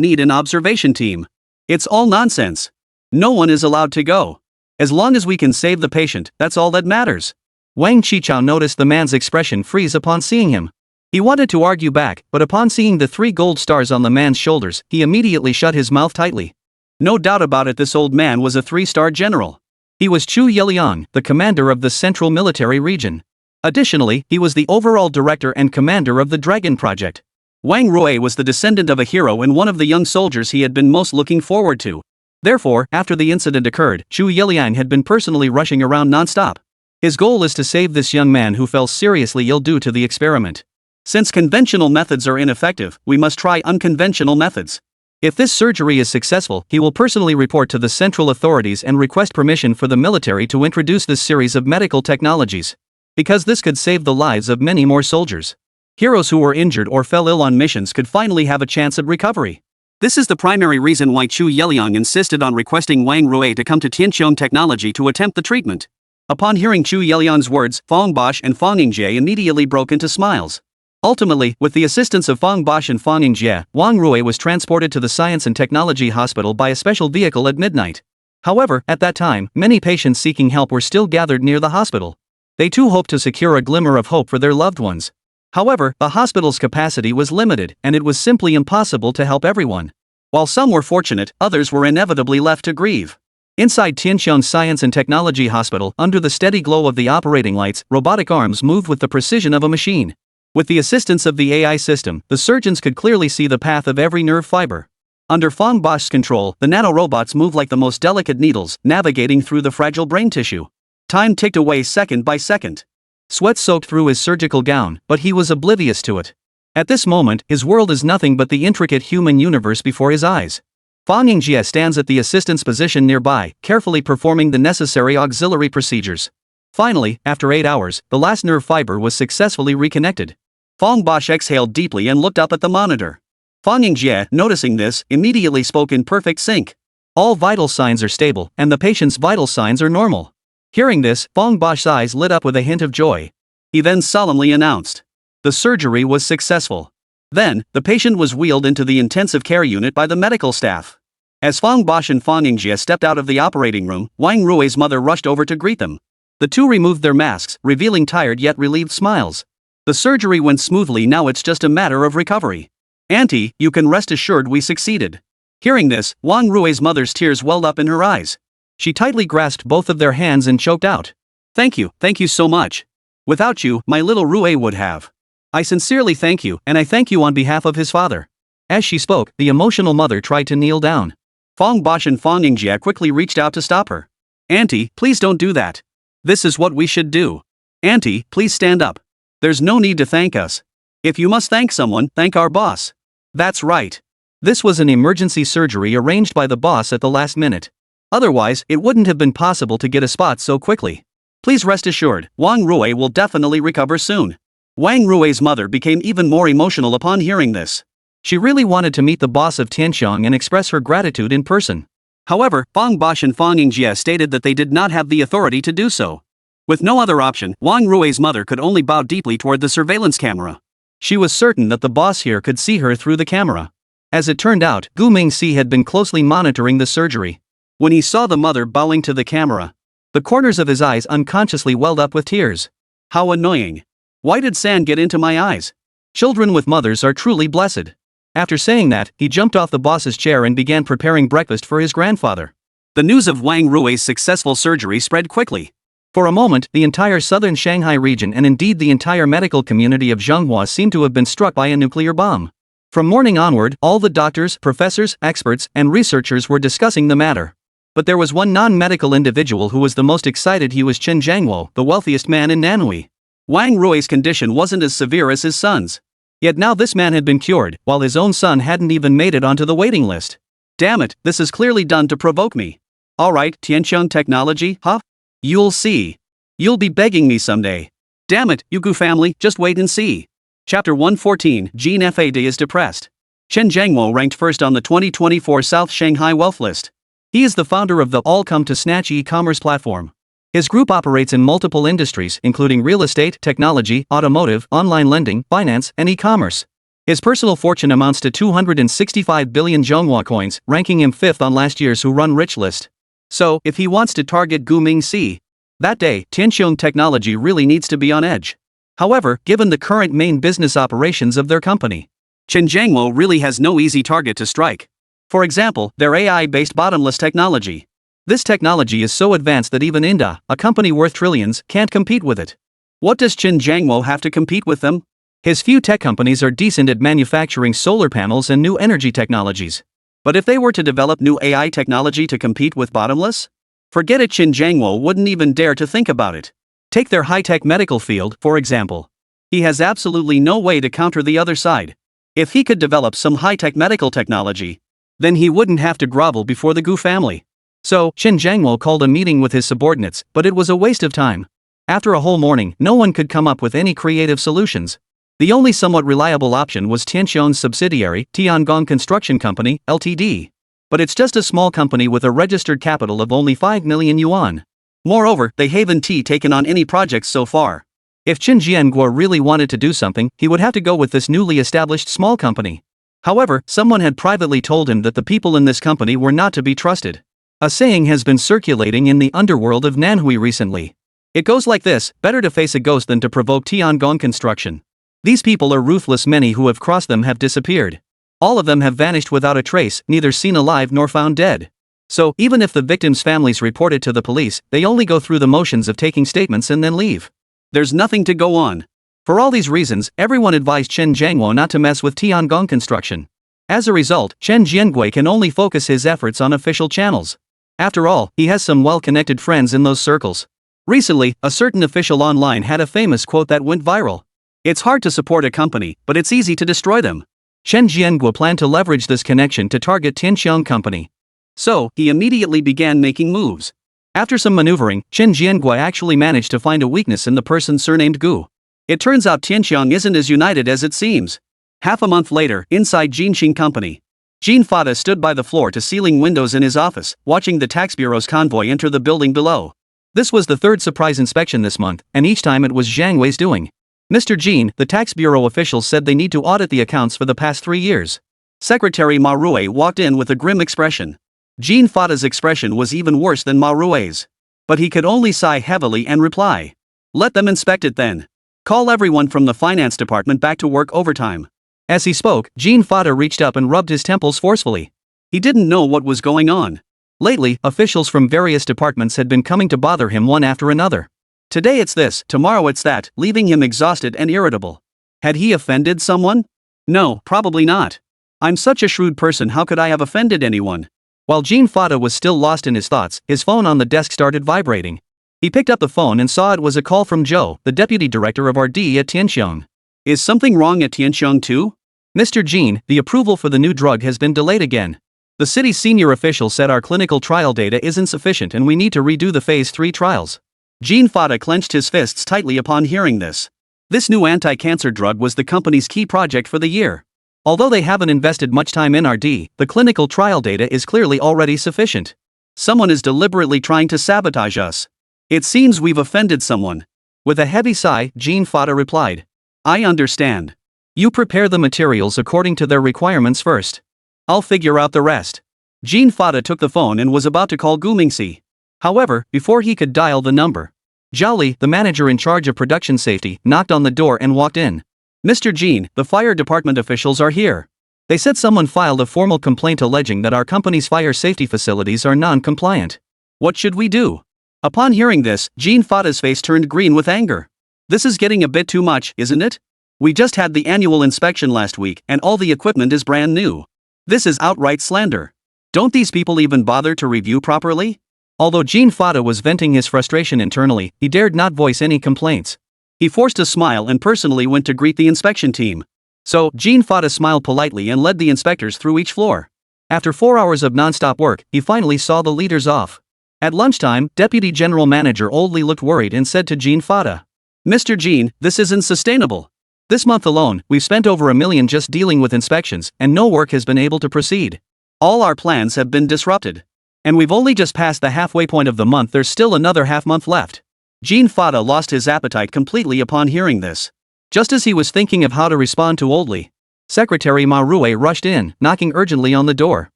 need an observation team. It's all nonsense. No one is allowed to go. As long as we can save the patient, that's all that matters. Wang Qichao noticed the man's expression freeze upon seeing him. He wanted to argue back, but upon seeing the 3 gold stars on the man's shoulders, he immediately shut his mouth tightly. No doubt about it, this old man was a 3-star general. He was Chu Yeliang, the commander of the Central Military Region. Additionally, he was the overall director and commander of the Dragon Project. Wang Rui was the descendant of a hero and one of the young soldiers he had been most looking forward to. Therefore, after the incident occurred, Chu Yiliang had been personally rushing around non-stop. His goal is to save this young man who fell seriously ill due to the experiment. Since conventional methods are ineffective, we must try unconventional methods. If this surgery is successful, he will personally report to the central authorities and request permission for the military to introduce this series of medical technologies. Because this could save the lives of many more soldiers. Heroes who were injured or fell ill on missions could finally have a chance at recovery. This is the primary reason why Chu Yiliang insisted on requesting Wang Rui to come to Tianqiong Technology to attempt the treatment. Upon hearing Chu Yiliang's words, Fong Bosch and Fong Yingjie immediately broke into smiles. Ultimately, with the assistance of Fong Bosch and Fong Yingjie, Wang Rui was transported to the Science and Technology Hospital by a special vehicle at midnight. However, at that time, many patients seeking help were still gathered near the hospital. They too hoped to secure a glimmer of hope for their loved ones. However, the hospital's capacity was limited, and it was simply impossible to help everyone. While some were fortunate, others were inevitably left to grieve. Inside Tianqiong Science and Technology Hospital, under the steady glow of the operating lights, robotic arms moved with the precision of a machine. With the assistance of the AI system, the surgeons could clearly see the path of every nerve fiber. Under Fong Bosch's control, the nanorobots moved like the most delicate needles, navigating through the fragile brain tissue. Time ticked away second by second. Sweat soaked through his surgical gown, but he was oblivious to it. At this moment, his world is nothing but the intricate human universe before his eyes. Fong Yingjie stands at the assistant's position nearby, carefully performing the necessary auxiliary procedures. Finally, after 8 hours, the last nerve fiber was successfully reconnected. Fong Bosch exhaled deeply and looked up at the monitor. Fong Yingjie, noticing this, immediately spoke in perfect sync. All vital signs are stable, and the patient's vital signs are normal. Hearing this, Fong Bosch's eyes lit up with a hint of joy. He then solemnly announced. The surgery was successful. Then, the patient was wheeled into the intensive care unit by the medical staff. As Fong Bosch and Fong Yingjie stepped out of the operating room, Wang Rui's mother rushed over to greet them. The two removed their masks, revealing tired yet relieved smiles. The surgery went smoothly, now it's just a matter of recovery. Auntie, you can rest assured we succeeded. Hearing this, Wang Rui's mother's tears welled up in her eyes. She tightly grasped both of their hands and choked out. Thank you so much. Without you, my little Rui would have. I sincerely thank you, and I thank you on behalf of his father. As she spoke, the emotional mother tried to kneel down. Fong Bosch and Fong Yingjie quickly reached out to stop her. Auntie, please don't do that. This is what we should do. Auntie, please stand up. There's no need to thank us. If you must thank someone, thank our boss. That's right. This was an emergency surgery arranged by the boss at the last minute. Otherwise, it wouldn't have been possible to get a spot so quickly. Please rest assured, Wang Rui will definitely recover soon. Wang Rui's mother became even more emotional upon hearing this. She really wanted to meet the boss of Tianqiong and express her gratitude in person. However, Fong Bosch and Fong Yingjie stated that they did not have the authority to do so. With no other option, Wang Rui's mother could only bow deeply toward the surveillance camera. She was certain that the boss here could see her through the camera. As it turned out, Gu Mingxi had been closely monitoring the surgery. When he saw the mother bowing to the camera, the corners of his eyes unconsciously welled up with tears. How annoying. Why did sand get into my eyes? Children with mothers are truly blessed. After saying that, he jumped off the boss's chair and began preparing breakfast for his grandfather. The news of Wang Rui's successful surgery spread quickly. For a moment, the entire southern Shanghai region and indeed the entire medical community of Zhenghua seemed to have been struck by a nuclear bomb. From morning onward, all the doctors, professors, experts, and researchers were discussing the matter. But there was one non-medical individual who was the most excited. He was Chen Zhangwo, the wealthiest man in Nanhui. Wang Rui's condition wasn't as severe as his son's. Yet now this man had been cured, while his own son hadn't even made it onto the waiting list. Damn it, this is clearly done to provoke me. Alright, Tianqiong Technology, huh? You'll see. You'll be begging me someday. Damn it, Yugu family, just wait and see. Chapter 114, Jean Fad is depressed. Chen Zhangwo ranked first on the 2024 South Shanghai Wealth List. He is the founder of the All Come to Snatch e-commerce platform. His group operates in multiple industries, including real estate, technology, automotive, online lending, finance, and e-commerce. His personal fortune amounts to 265 billion Zhonghua coins, ranking him 5th on last year's Who Run Rich list. So, if he wants to target Gu Mingxi, that day, Tianqiong Technology really needs to be on edge. However, given the current main business operations of their company, Chen Zhangwo really has no easy target to strike. For example, their AI-based bottomless technology. This technology is so advanced that even Inda, a company worth trillions, can't compete with it. What does Qin Jiangwo have to compete with them? His few tech companies are decent at manufacturing solar panels and new energy technologies. But if they were to develop new AI technology to compete with Bottomless? Forget it, Qin Jiangwo wouldn't even dare to think about it. Take their high-tech medical field, for example. He has absolutely no way to counter the other side. If he could develop some high-tech medical technology, then he wouldn't have to grovel before the Gu family. So, Qin Jiangwo called a meeting with his subordinates, but it was a waste of time. After a whole morning, no one could come up with any creative solutions. The only somewhat reliable option was Tianxiong's subsidiary, Tiangong Construction Company, Ltd. But it's just a small company with a registered capital of only 5 million yuan. Moreover, they haven't taken on any projects so far. If Qin Jiangwo really wanted to do something, he would have to go with this newly established small company. However, someone had privately told him that the people in this company were not to be trusted. A saying has been circulating in the underworld of Nanhui recently. It goes like this: better to face a ghost than to provoke Tiangong Construction. These people are ruthless. Many who have crossed them have disappeared. All of them have vanished without a trace, neither seen alive nor found dead. So, even if the victims' families report it to the police, they only go through the motions of taking statements and then leave. There's nothing to go on. For all these reasons, everyone advised Qin Jiangwo not to mess with Tiangong Construction. As a result, Chen Jiangui can only focus his efforts on official channels. After all, he has some well-connected friends in those circles. Recently, a certain official online had a famous quote that went viral. It's hard to support a company, but it's easy to destroy them. Chen Jiangui planned to leverage this connection to target Tianxiong Company. So, he immediately began making moves. After some maneuvering, Chen Jiangui actually managed to find a weakness in the person surnamed Gu. It turns out Tianxiong isn't as united as it seems. Half a month later, inside Jinxing Company, Jean Fada stood by the floor-to-ceiling windows in his office, watching the tax bureau's convoy enter the building below. This was the third surprise inspection this month, and each time it was Zhang Wei's doing. Mr. Jean, the tax bureau officials said they need to audit the accounts for the past 3 years. Secretary Ma Rui walked in with a grim expression. Jean Fada's expression was even worse than Ma Rui's. But he could only sigh heavily and reply, "Let them inspect it then. Call everyone from the finance department back to work overtime." As he spoke, Jean Fada reached up and rubbed his temples forcefully. He didn't know what was going on. Lately, officials from various departments had been coming to bother him one after another. Today it's this, tomorrow it's that, leaving him exhausted and irritable. Had he offended someone? No, probably not. I'm such a shrewd person, how could I have offended anyone? While Jean Fada was still lost in his thoughts, his phone on the desk started vibrating. He picked up the phone and saw it was a call from Zhou, the deputy director of RD at Tianxiong. Is something wrong at Tianxiong too? Mr. Jean, the approval for the new drug has been delayed again. The city's senior official said our clinical trial data isn't sufficient and we need to redo the phase 3 trials. Jean Fada clenched his fists tightly upon hearing this. This new anti-cancer drug was the company's key project for the year. Although they haven't invested much time in RD, the clinical trial data is clearly already sufficient. Someone is deliberately trying to sabotage us. It seems we've offended someone. With a heavy sigh, Jean Fada replied, I understand. You prepare the materials according to their requirements first. I'll figure out the rest. Jean Fada took the phone and was about to call Gu Mingxi. However, before he could dial the number, Zhao Li, the manager in charge of production safety, knocked on the door and walked in. Mr. Jean, the fire department officials are here. They said someone filed a formal complaint alleging that our company's fire safety facilities are non-compliant. What should we do? Upon hearing this, Jean Fada's face turned green with anger. This is getting a bit too much, isn't it? We just had the annual inspection last week and all the equipment is brand new. This is outright slander. Don't these people even bother to review properly? Although Jean Fada was venting his frustration internally, he dared not voice any complaints. He forced a smile and personally went to greet the inspection team. So, Jean Fada smiled politely and led the inspectors through each floor. After 4 hours of non-stop work, he finally saw the leaders off. At lunchtime, Deputy General Manager Oldley looked worried and said to Jean Fada, Mr. Jean, this isn't sustainable. This month alone, we've spent over $1 million just dealing with inspections, and no work has been able to proceed. All our plans have been disrupted. And we've only just passed the halfway point of the month, there's still another half month left. Jean Fada lost his appetite completely upon hearing this. Just as he was thinking of how to respond to Oldley, Secretary Ma Rui rushed in, knocking urgently on the door.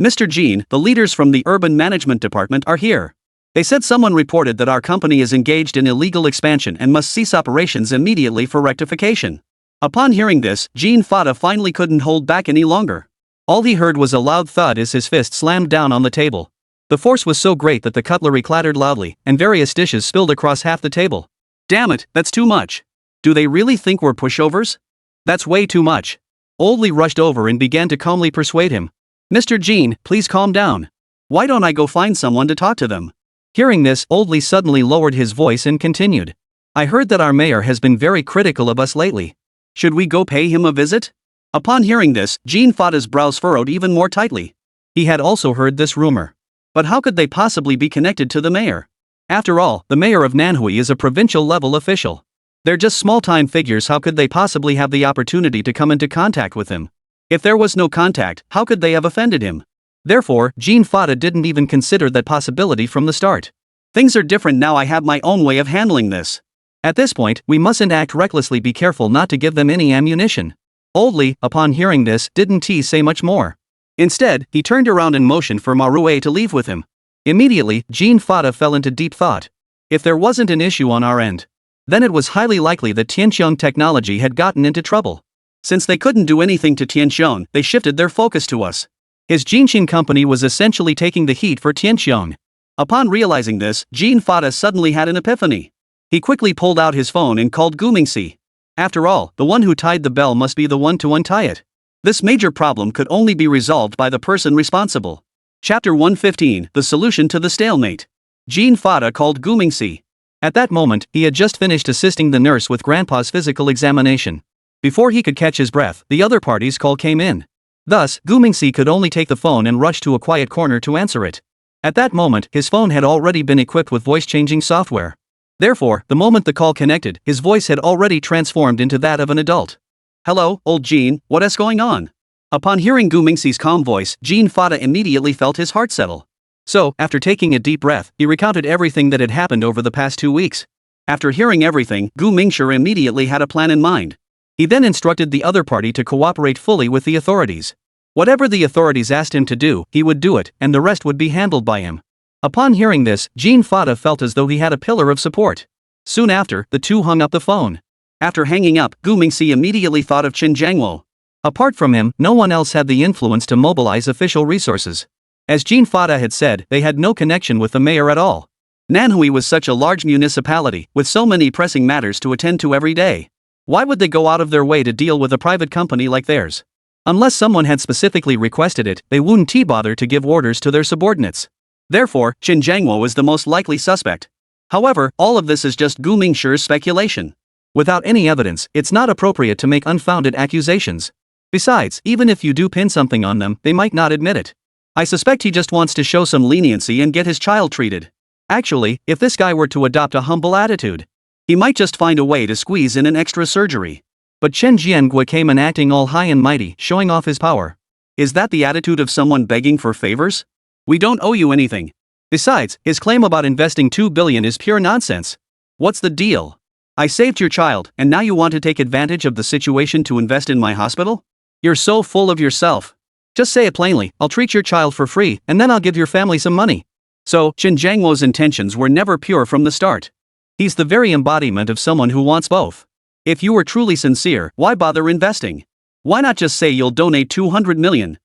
Mr. Jean, the leaders from the Urban Management Department are here. They said someone reported that our company is engaged in illegal expansion and must cease operations immediately for rectification. Upon hearing this, Jean Fada finally couldn't hold back any longer. All he heard was a loud thud as his fist slammed down on the table. The force was so great that the cutlery clattered loudly, and various dishes spilled across half the table. Damn it, that's too much. Do they really think we're pushovers? That's way too much. Old Lee rushed over and began to calmly persuade him. Mr. Jean, please calm down. Why don't I go find someone to talk to them? Hearing this, Old Lee suddenly lowered his voice and continued. I heard that our mayor has been very critical of us lately. Should we go pay him a visit? Upon hearing this, Jean Fada's brows furrowed even more tightly. He had also heard this rumor. But how could they possibly be connected to the mayor? After all, the mayor of Manhwa is a provincial-level official. They're just small-time figures. How could they possibly have the opportunity to come into contact with him? If there was no contact, how could they have offended him? Therefore, Jean Fada didn't even consider that possibility from the start. Things are different now. I have my own way of handling this. At this point, we mustn't act recklessly. Be careful not to give them any ammunition. Old Lee, upon hearing this, didn't say much more. Instead, he turned around and motioned for Manhwa to leave with him. Immediately, Jean Fada fell into deep thought. If there wasn't an issue on our end, then it was highly likely that Tianqiong Technology had gotten into trouble. Since they couldn't do anything to Tianqiong, they shifted their focus to us. His Jinxin company was essentially taking the heat for Tianqiong. Upon realizing this, Jean Fada suddenly had an epiphany. He quickly pulled out his phone and called Gu Mingxi. After all, the one who tied the bell must be the one to untie it. This major problem could only be resolved by the person responsible. Chapter 115, The Solution to the Stalemate. Jean Fada called Gu Mingxi. At that moment, he had just finished assisting the nurse with Grandpa's physical examination. Before he could catch his breath, the other party's call came in. Thus, Gu Mingxi could only take the phone and rush to a quiet corner to answer it. At that moment, his phone had already been equipped with voice-changing software. Therefore, the moment the call connected, his voice had already transformed into that of an adult. Hello, old Jean, what's going on? Upon hearing Gu Mingxi's calm voice, Jean Fada immediately felt his heart settle. So, after taking a deep breath, he recounted everything that had happened over the past 2 weeks. After hearing everything, Gu Mingxi immediately had a plan in mind. He then instructed the other party to cooperate fully with the authorities. Whatever the authorities asked him to do, he would do it, and the rest would be handled by him. Upon hearing this, Jean Fada felt as though he had a pillar of support. Soon after, the two hung up the phone. After hanging up, Gu Mingxi immediately thought of Chen Jiangwo. Apart from him, no one else had the influence to mobilize official resources. As Jean Fada had said, they had no connection with the mayor at all. Nanhui was such a large municipality, with so many pressing matters to attend to every day. Why would they go out of their way to deal with a private company like theirs? Unless someone had specifically requested it, they wouldn't bother to give orders to their subordinates. Therefore, Chen Jiangwo was the most likely suspect. However, all of this is just Gu Mingxi's speculation. Without any evidence, it's not appropriate to make unfounded accusations. Besides, even if you do pin something on them, they might not admit it. I suspect he just wants to show some leniency and get his child treated. Actually, if this guy were to adopt a humble attitude, he might just find a way to squeeze in an extra surgery. But Chen Jiangui came in acting all high and mighty, showing off his power. Is that the attitude of someone begging for favors? We don't owe you anything. Besides, his claim about investing 2 billion is pure nonsense. What's the deal? I saved your child, and now you want to take advantage of the situation to invest in my hospital? You're so full of yourself. Just say it plainly, I'll treat your child for free, and then I'll give your family some money. So, Chen Jiangwo's intentions were never pure from the start. He's the very embodiment of someone who wants both. If you were truly sincere, why bother investing? Why not just say you'll donate 200 million?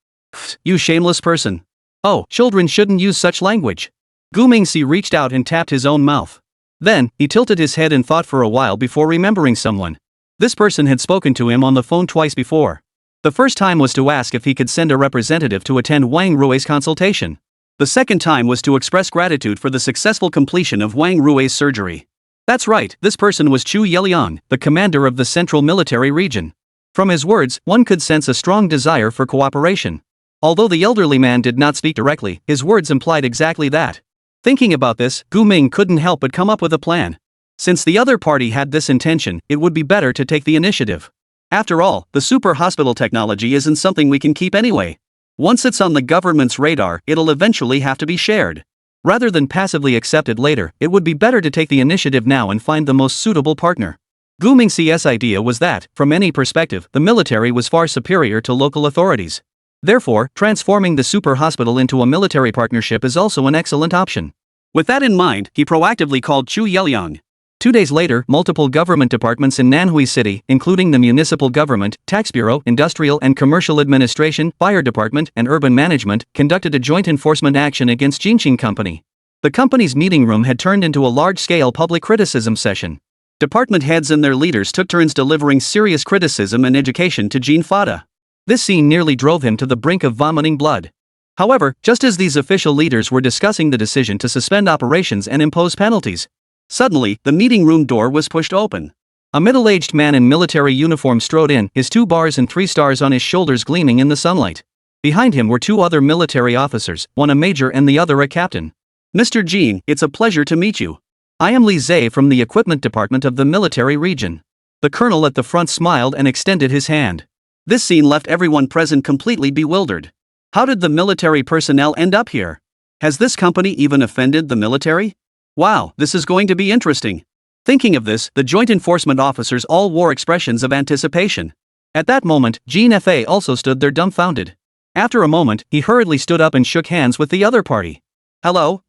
You shameless person. Oh, children shouldn't use such language. Gu Mingxi reached out and tapped his own mouth. Then, he tilted his head and thought for a while before remembering someone. This person had spoken to him on the phone twice before. The first time was to ask if he could send a representative to attend Wang Rui's consultation. The second time was to express gratitude for the successful completion of Wang Rui's surgery. That's right, this person was Chu Yeliang, the commander of the Central Military Region. From his words, one could sense a strong desire for cooperation. Although the elderly man did not speak directly, his words implied exactly that. Thinking about this, Gu Ming couldn't help but come up with a plan. Since the other party had this intention, it would be better to take the initiative. After all, the super hospital technology isn't something we can keep anyway. Once it's on the government's radar, it'll eventually have to be shared. Rather than passively accept it later, it would be better to take the initiative now and find the most suitable partner. Gu Mingxi's idea was that, from any perspective, the military was far superior to local authorities. Therefore, transforming the super hospital into a military partnership is also an excellent option. With that in mind, he proactively called Chu Yeliang. 2 days later, multiple government departments in Nanhui City, including the Municipal Government, Tax Bureau, Industrial and Commercial Administration, Fire Department, and Urban Management, conducted a joint enforcement action against Jinxin Company. The company's meeting room had turned into a large-scale public criticism session. Department heads and their leaders took turns delivering serious criticism and education to Jean Fada. This scene nearly drove him to the brink of vomiting blood. However, just as these official leaders were discussing the decision to suspend operations and impose penalties, suddenly, the meeting room door was pushed open. A middle-aged man in military uniform strode in, his 2 bars and 3 stars on his shoulders gleaming in the sunlight. Behind him were 2 other military officers, one a major and the other a captain. Mr. Jean, it's a pleasure to meet you. I am Li Zhe from the equipment department of the military region. The colonel at the front smiled and extended his hand. This scene left everyone present completely bewildered. How did the military personnel end up here? Has this company even offended the military? Wow, this is going to be interesting. Thinking of this, the joint enforcement officers all wore expressions of anticipation. At that moment, Jean Fa also stood there dumbfounded. After a moment, he hurriedly stood up and shook hands with the other party. Hello.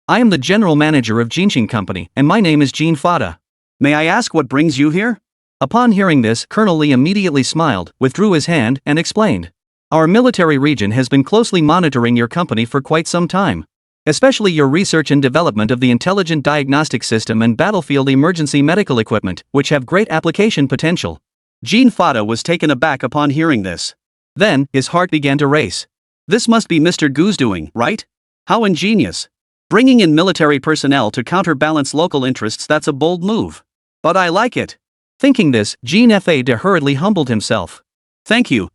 I am the general manager of Jinxing Company, and my name is Jean Fada. May I ask what brings you here? Upon hearing this, Colonel Li immediately smiled, withdrew his hand, and explained. Our military region has been closely monitoring your company for quite some time. Especially your research and development of the intelligent diagnostic system and battlefield emergency medical equipment, which have great application potential. Jean Fada was taken aback upon hearing this. Then, his heart began to race. This must be Mr. Gu's doing, right? How ingenious. Bringing in military personnel to counterbalance local interests, that's a bold move. But I like it. Thinking this, Jean Fa hurriedly humbled himself. Thank you.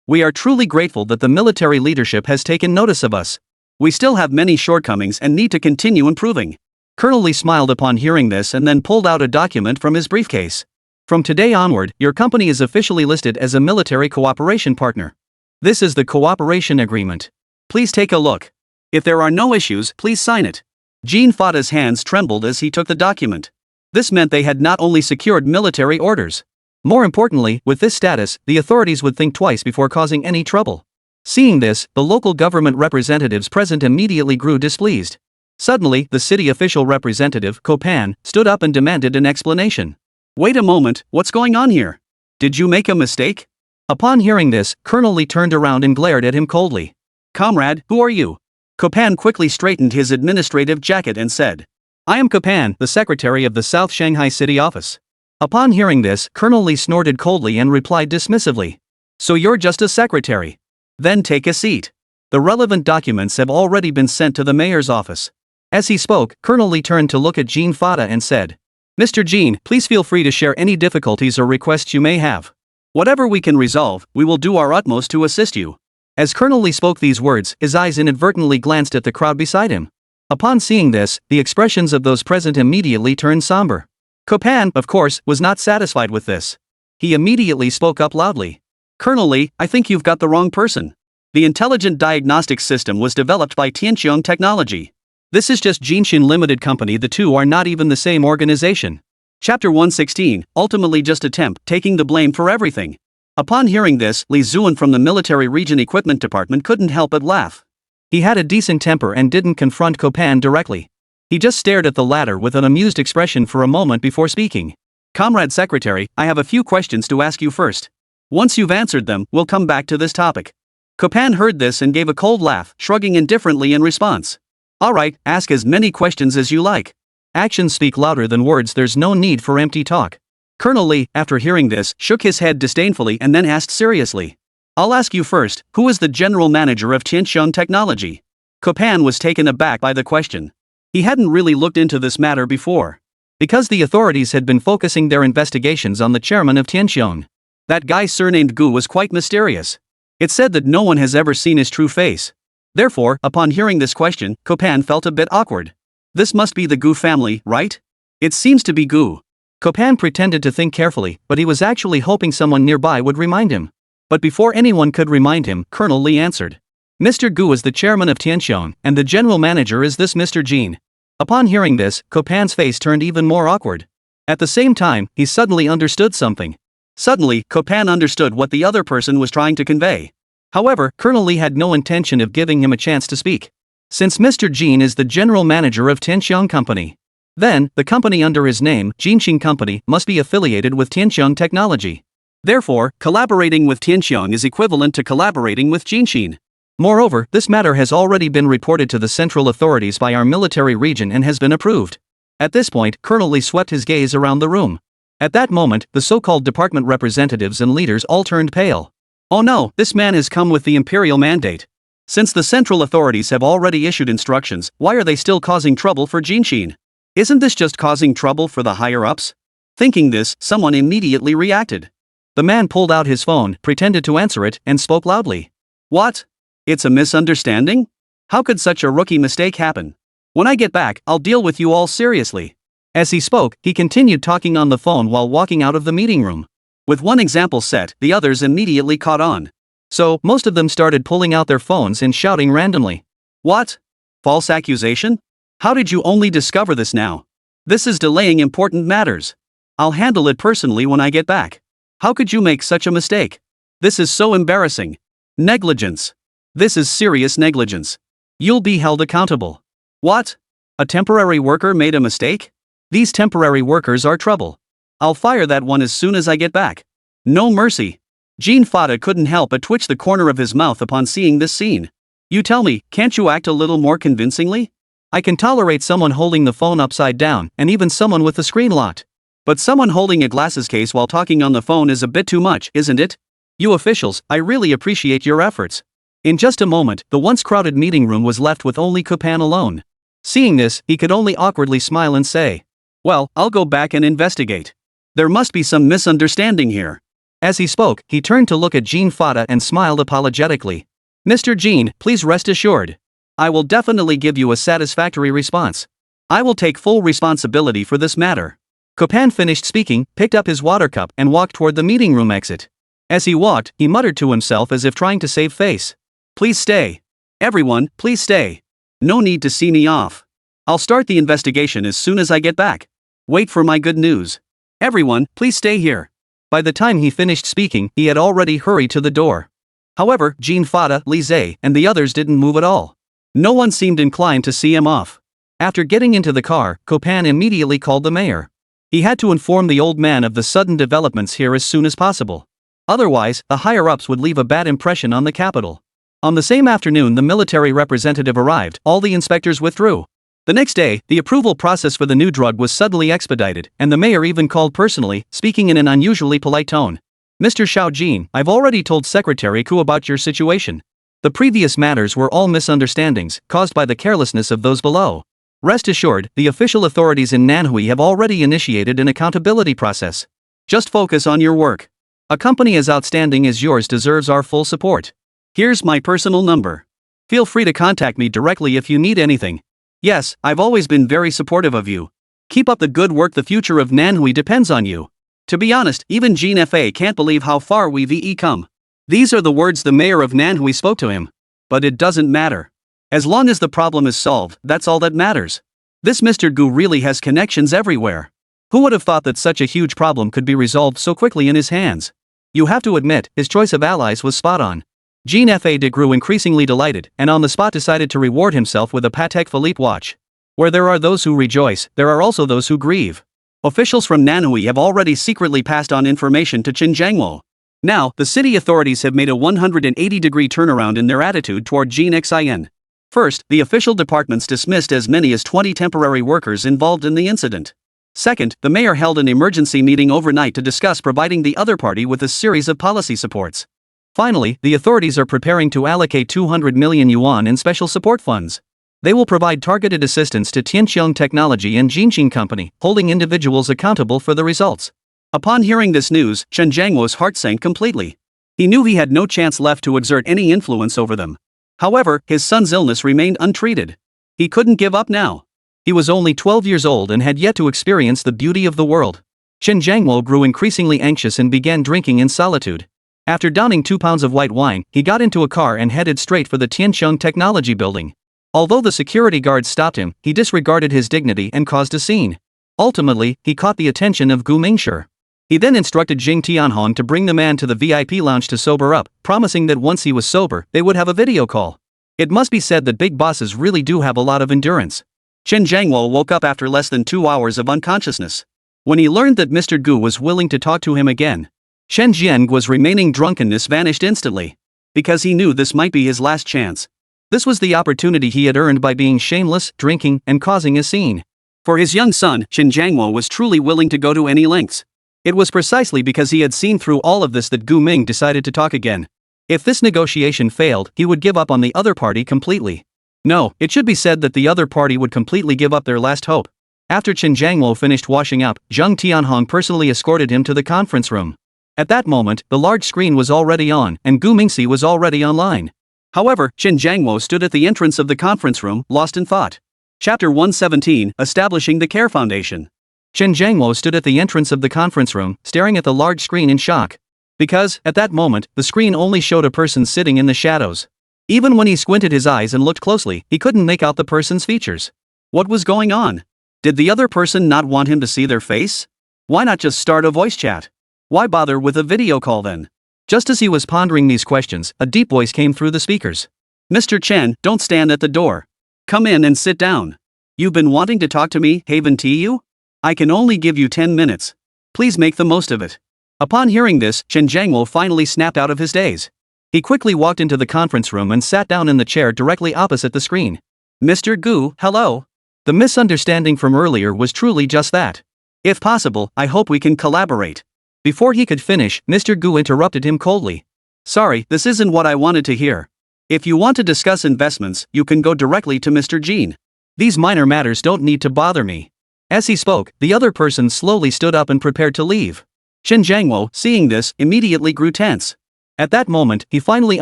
We are truly grateful that the military leadership has taken notice of us. We still have many shortcomings and need to continue improving. Colonel Li smiled upon hearing this and then pulled out a document from his briefcase. From today onward, your company is officially listed as a military cooperation partner. This is the cooperation agreement. Please take a look. If there are no issues, please sign it. Jean Fada's hands trembled as he took the document. This meant they had not only secured military orders. More importantly, with this status, the authorities would think twice before causing any trouble. Seeing this, the local government representatives present immediately grew displeased. Suddenly, the city official representative, Copan, stood up and demanded an explanation. Wait a moment, what's going on here? Did you make a mistake? Upon hearing this, Colonel Li turned around and glared at him coldly. Comrade, who are you? Copan quickly straightened his administrative jacket and said, I am Copan, the secretary of the South Shanghai City office. Upon hearing this, Colonel Li snorted coldly and replied dismissively. So you're just a secretary? Then take a seat. The relevant documents have already been sent to the mayor's office. As he spoke, Colonel Li turned to look at Jean Fada and said, Mr. Jean, please feel free to share any difficulties or requests you may have. Whatever we can resolve, we will do our utmost to assist you. As Colonel Li spoke these words, his eyes inadvertently glanced at the crowd beside him. Upon seeing this, the expressions of those present immediately turned somber. Copan, of course, was not satisfied with this. He immediately spoke up loudly. Colonel Li, I think you've got the wrong person. The intelligent diagnostic system was developed by Tianqiong Technology. This is just Jinxin Limited Company. The two are not even the same organization. Chapter 116, ultimately just a temp, taking the blame for everything. Upon hearing this, Li Zuan from the Military Region Equipment Department couldn't help but laugh. He had a decent temper and didn't confront Copan directly. He just stared at the latter with an amused expression for a moment before speaking. Comrade Secretary, I have a few questions to ask you first. Once you've answered them, we'll come back to this topic. Copan heard this and gave a cold laugh, shrugging indifferently in response. All right, ask as many questions as you like. Actions speak louder than words. There's no need for empty talk. Colonel Li, after hearing this, shook his head disdainfully and then asked seriously. I'll ask you first, who is the general manager of Tianqiong Technology? Copan was taken aback by the question. He hadn't really looked into this matter before. Because the authorities had been focusing their investigations on the chairman of Tianqiong. That guy surnamed Gu was quite mysterious. It's said that no one has ever seen his true face. Therefore, upon hearing this question, Copan felt a bit awkward. This must be the Gu family, right? It seems to be Gu. Copan pretended to think carefully, but he was actually hoping someone nearby would remind him. But before anyone could remind him, Colonel Li answered. Mr. Gu is the chairman of Tianqiong, and the general manager is this Mr. Jean. Upon hearing this, Copan's face turned even more awkward. At the same time, he suddenly understood something. Suddenly, Copan understood what the other person was trying to convey. However, Colonel Li had no intention of giving him a chance to speak. Since Mr. Jean is the general manager of Tianqiong Company, then, the company under his name, Jinxing Company, must be affiliated with Tianqiong Technology. Therefore, collaborating with Tianqiong is equivalent to collaborating with Jinxin. Moreover, this matter has already been reported to the central authorities by our military region and has been approved. At this point, Colonel Lee swept his gaze around the room. At that moment, the so-called department representatives and leaders all turned pale. Oh no, this man has come with the imperial mandate. Since the central authorities have already issued instructions, why are they still causing trouble for Jinshin? Isn't this just causing trouble for the higher-ups? Thinking this, someone immediately reacted. The man pulled out his phone, pretended to answer it, and spoke loudly. What? It's a misunderstanding? How could such a rookie mistake happen? When I get back, I'll deal with you all seriously. As he spoke, he continued talking on the phone while walking out of the meeting room. With one example set, the others immediately caught on. So, most of them started pulling out their phones and shouting randomly. What? False accusation? How did you only discover this now? This is delaying important matters. I'll handle it personally when I get back. How could you make such a mistake? This is so embarrassing. Negligence. This is serious negligence. You'll be held accountable. What? A temporary worker made a mistake? These temporary workers are trouble. I'll fire that one as soon as I get back. No mercy. Jean Fada couldn't help but twitch the corner of his mouth upon seeing this scene. You tell me, can't you act a little more convincingly? I can tolerate someone holding the phone upside down and even someone with the screen locked. But someone holding a glasses case while talking on the phone is a bit too much, isn't it? You officials, I really appreciate your efforts. In just a moment, the once crowded meeting room was left with only Copan alone. Seeing this, he could only awkwardly smile and say, well, I'll go back and investigate. There must be some misunderstanding here. As he spoke, he turned to look at Jean Fada and smiled apologetically. Mr. Jean, please rest assured. I will definitely give you a satisfactory response. I will take full responsibility for this matter. Copan finished speaking, picked up his water cup and walked toward the meeting room exit. As he walked, he muttered to himself as if trying to save face. Please stay. Everyone, please stay. No need to see me off. I'll start the investigation as soon as I get back. Wait for my good news. Everyone, please stay here. By the time he finished speaking, he had already hurried to the door. However, Jean Fada, Lise, and the others didn't move at all. No one seemed inclined to see him off. After getting into the car, Copan immediately called the mayor. He had to inform the old man of the sudden developments here as soon as possible. Otherwise, the higher-ups would leave a bad impression on the capital. On the same afternoon the military representative arrived, all the inspectors withdrew. The next day, the approval process for the new drug was suddenly expedited, and the mayor even called personally, speaking in an unusually polite tone. Mr. Xiaojin, I've already told Secretary Ku about your situation. The previous matters were all misunderstandings, caused by the carelessness of those below. Rest assured, the official authorities in Nanhui have already initiated an accountability process. Just focus on your work. A company as outstanding as yours deserves our full support. Here's my personal number. Feel free to contact me directly if you need anything. Yes, I've always been very supportive of you. Keep up the good work, the future of Nanhui depends on you. To be honest, even Jean Fa can't believe how far we've come. These are the words the mayor of Nanhui spoke to him. But it doesn't matter. As long as the problem is solved, that's all that matters. This Mr. Gu really has connections everywhere. Who would have thought that such a huge problem could be resolved so quickly in his hands? You have to admit, his choice of allies was spot on. Jean Fa grew increasingly delighted, and on the spot decided to reward himself with a Patek Philippe watch. Where there are those who rejoice, there are also those who grieve. Officials from Nanhui have already secretly passed on information to Qinjiangwo. Now, the city authorities have made a 180-degree turnaround in their attitude toward Jean Xin. First, the official departments dismissed as many as 20 temporary workers involved in the incident. Second, the mayor held an emergency meeting overnight to discuss providing the other party with a series of policy supports. Finally, the authorities are preparing to allocate 200 million yuan in special support funds. They will provide targeted assistance to Tianqiang Technology and Jinxing Company, holding individuals accountable for the results. Upon hearing this news, Chen Jiangwo's heart sank completely. He knew he had no chance left to exert any influence over them. However, his son's illness remained untreated. He couldn't give up now. He was only 12 years old and had yet to experience the beauty of the world. Chen Jiangwo grew increasingly anxious and began drinking in solitude. After downing 2 pounds of white wine, he got into a car and headed straight for the Tianqiang Technology building. Although the security guards stopped him, he disregarded his dignity and caused a scene. Ultimately, he caught the attention of Gu Mingshi. He then instructed Jing Tianhong to bring the man to the VIP lounge to sober up, promising that once he was sober, they would have a video call. It must be said that big bosses really do have a lot of endurance. Chen Jiangwo woke up after less than 2 hours of unconsciousness. When he learned that Mr. Gu was willing to talk to him again, Shen Jianguo's remaining drunkenness vanished instantly. Because he knew this might be his last chance. This was the opportunity he had earned by being shameless, drinking, and causing a scene. For his young son, Chen Jiangwo was truly willing to go to any lengths. It was precisely because he had seen through all of this that Gu Ming decided to talk again. If this negotiation failed, he would give up on the other party completely. No, it should be said that the other party would completely give up their last hope. After Chen Jiangwo finished washing up, Zheng Tianhong personally escorted him to the conference room. At that moment, the large screen was already on, and Gu Mingxi was already online. However, Chen Jiangwo stood at the entrance of the conference room, lost in thought. Chapter 117, Establishing the Care Foundation. Chen Jiangwo stood at the entrance of the conference room, staring at the large screen in shock. Because, at that moment, the screen only showed a person sitting in the shadows. Even when he squinted his eyes and looked closely, he couldn't make out the person's features. What was going on? Did the other person not want him to see their face? Why not just start a voice chat? Why bother with a video call then? Just as he was pondering these questions, a deep voice came through the speakers. Mr. Chen, don't stand at the door. Come in and sit down. You've been wanting to talk to me, haven't you? I can only give you 10 minutes. Please make the most of it. Upon hearing this, Chen Jiangwo finally snapped out of his daze. He quickly walked into the conference room and sat down in the chair directly opposite the screen. Mr. Gu, hello. The misunderstanding from earlier was truly just that. If possible, I hope we can collaborate. Before he could finish, Mr. Gu interrupted him coldly. Sorry, this isn't what I wanted to hear. If you want to discuss investments, you can go directly to Mr. Jean. These minor matters don't need to bother me. As he spoke, the other person slowly stood up and prepared to leave. Chen Jiangwo, seeing this, immediately grew tense. At that moment, he finally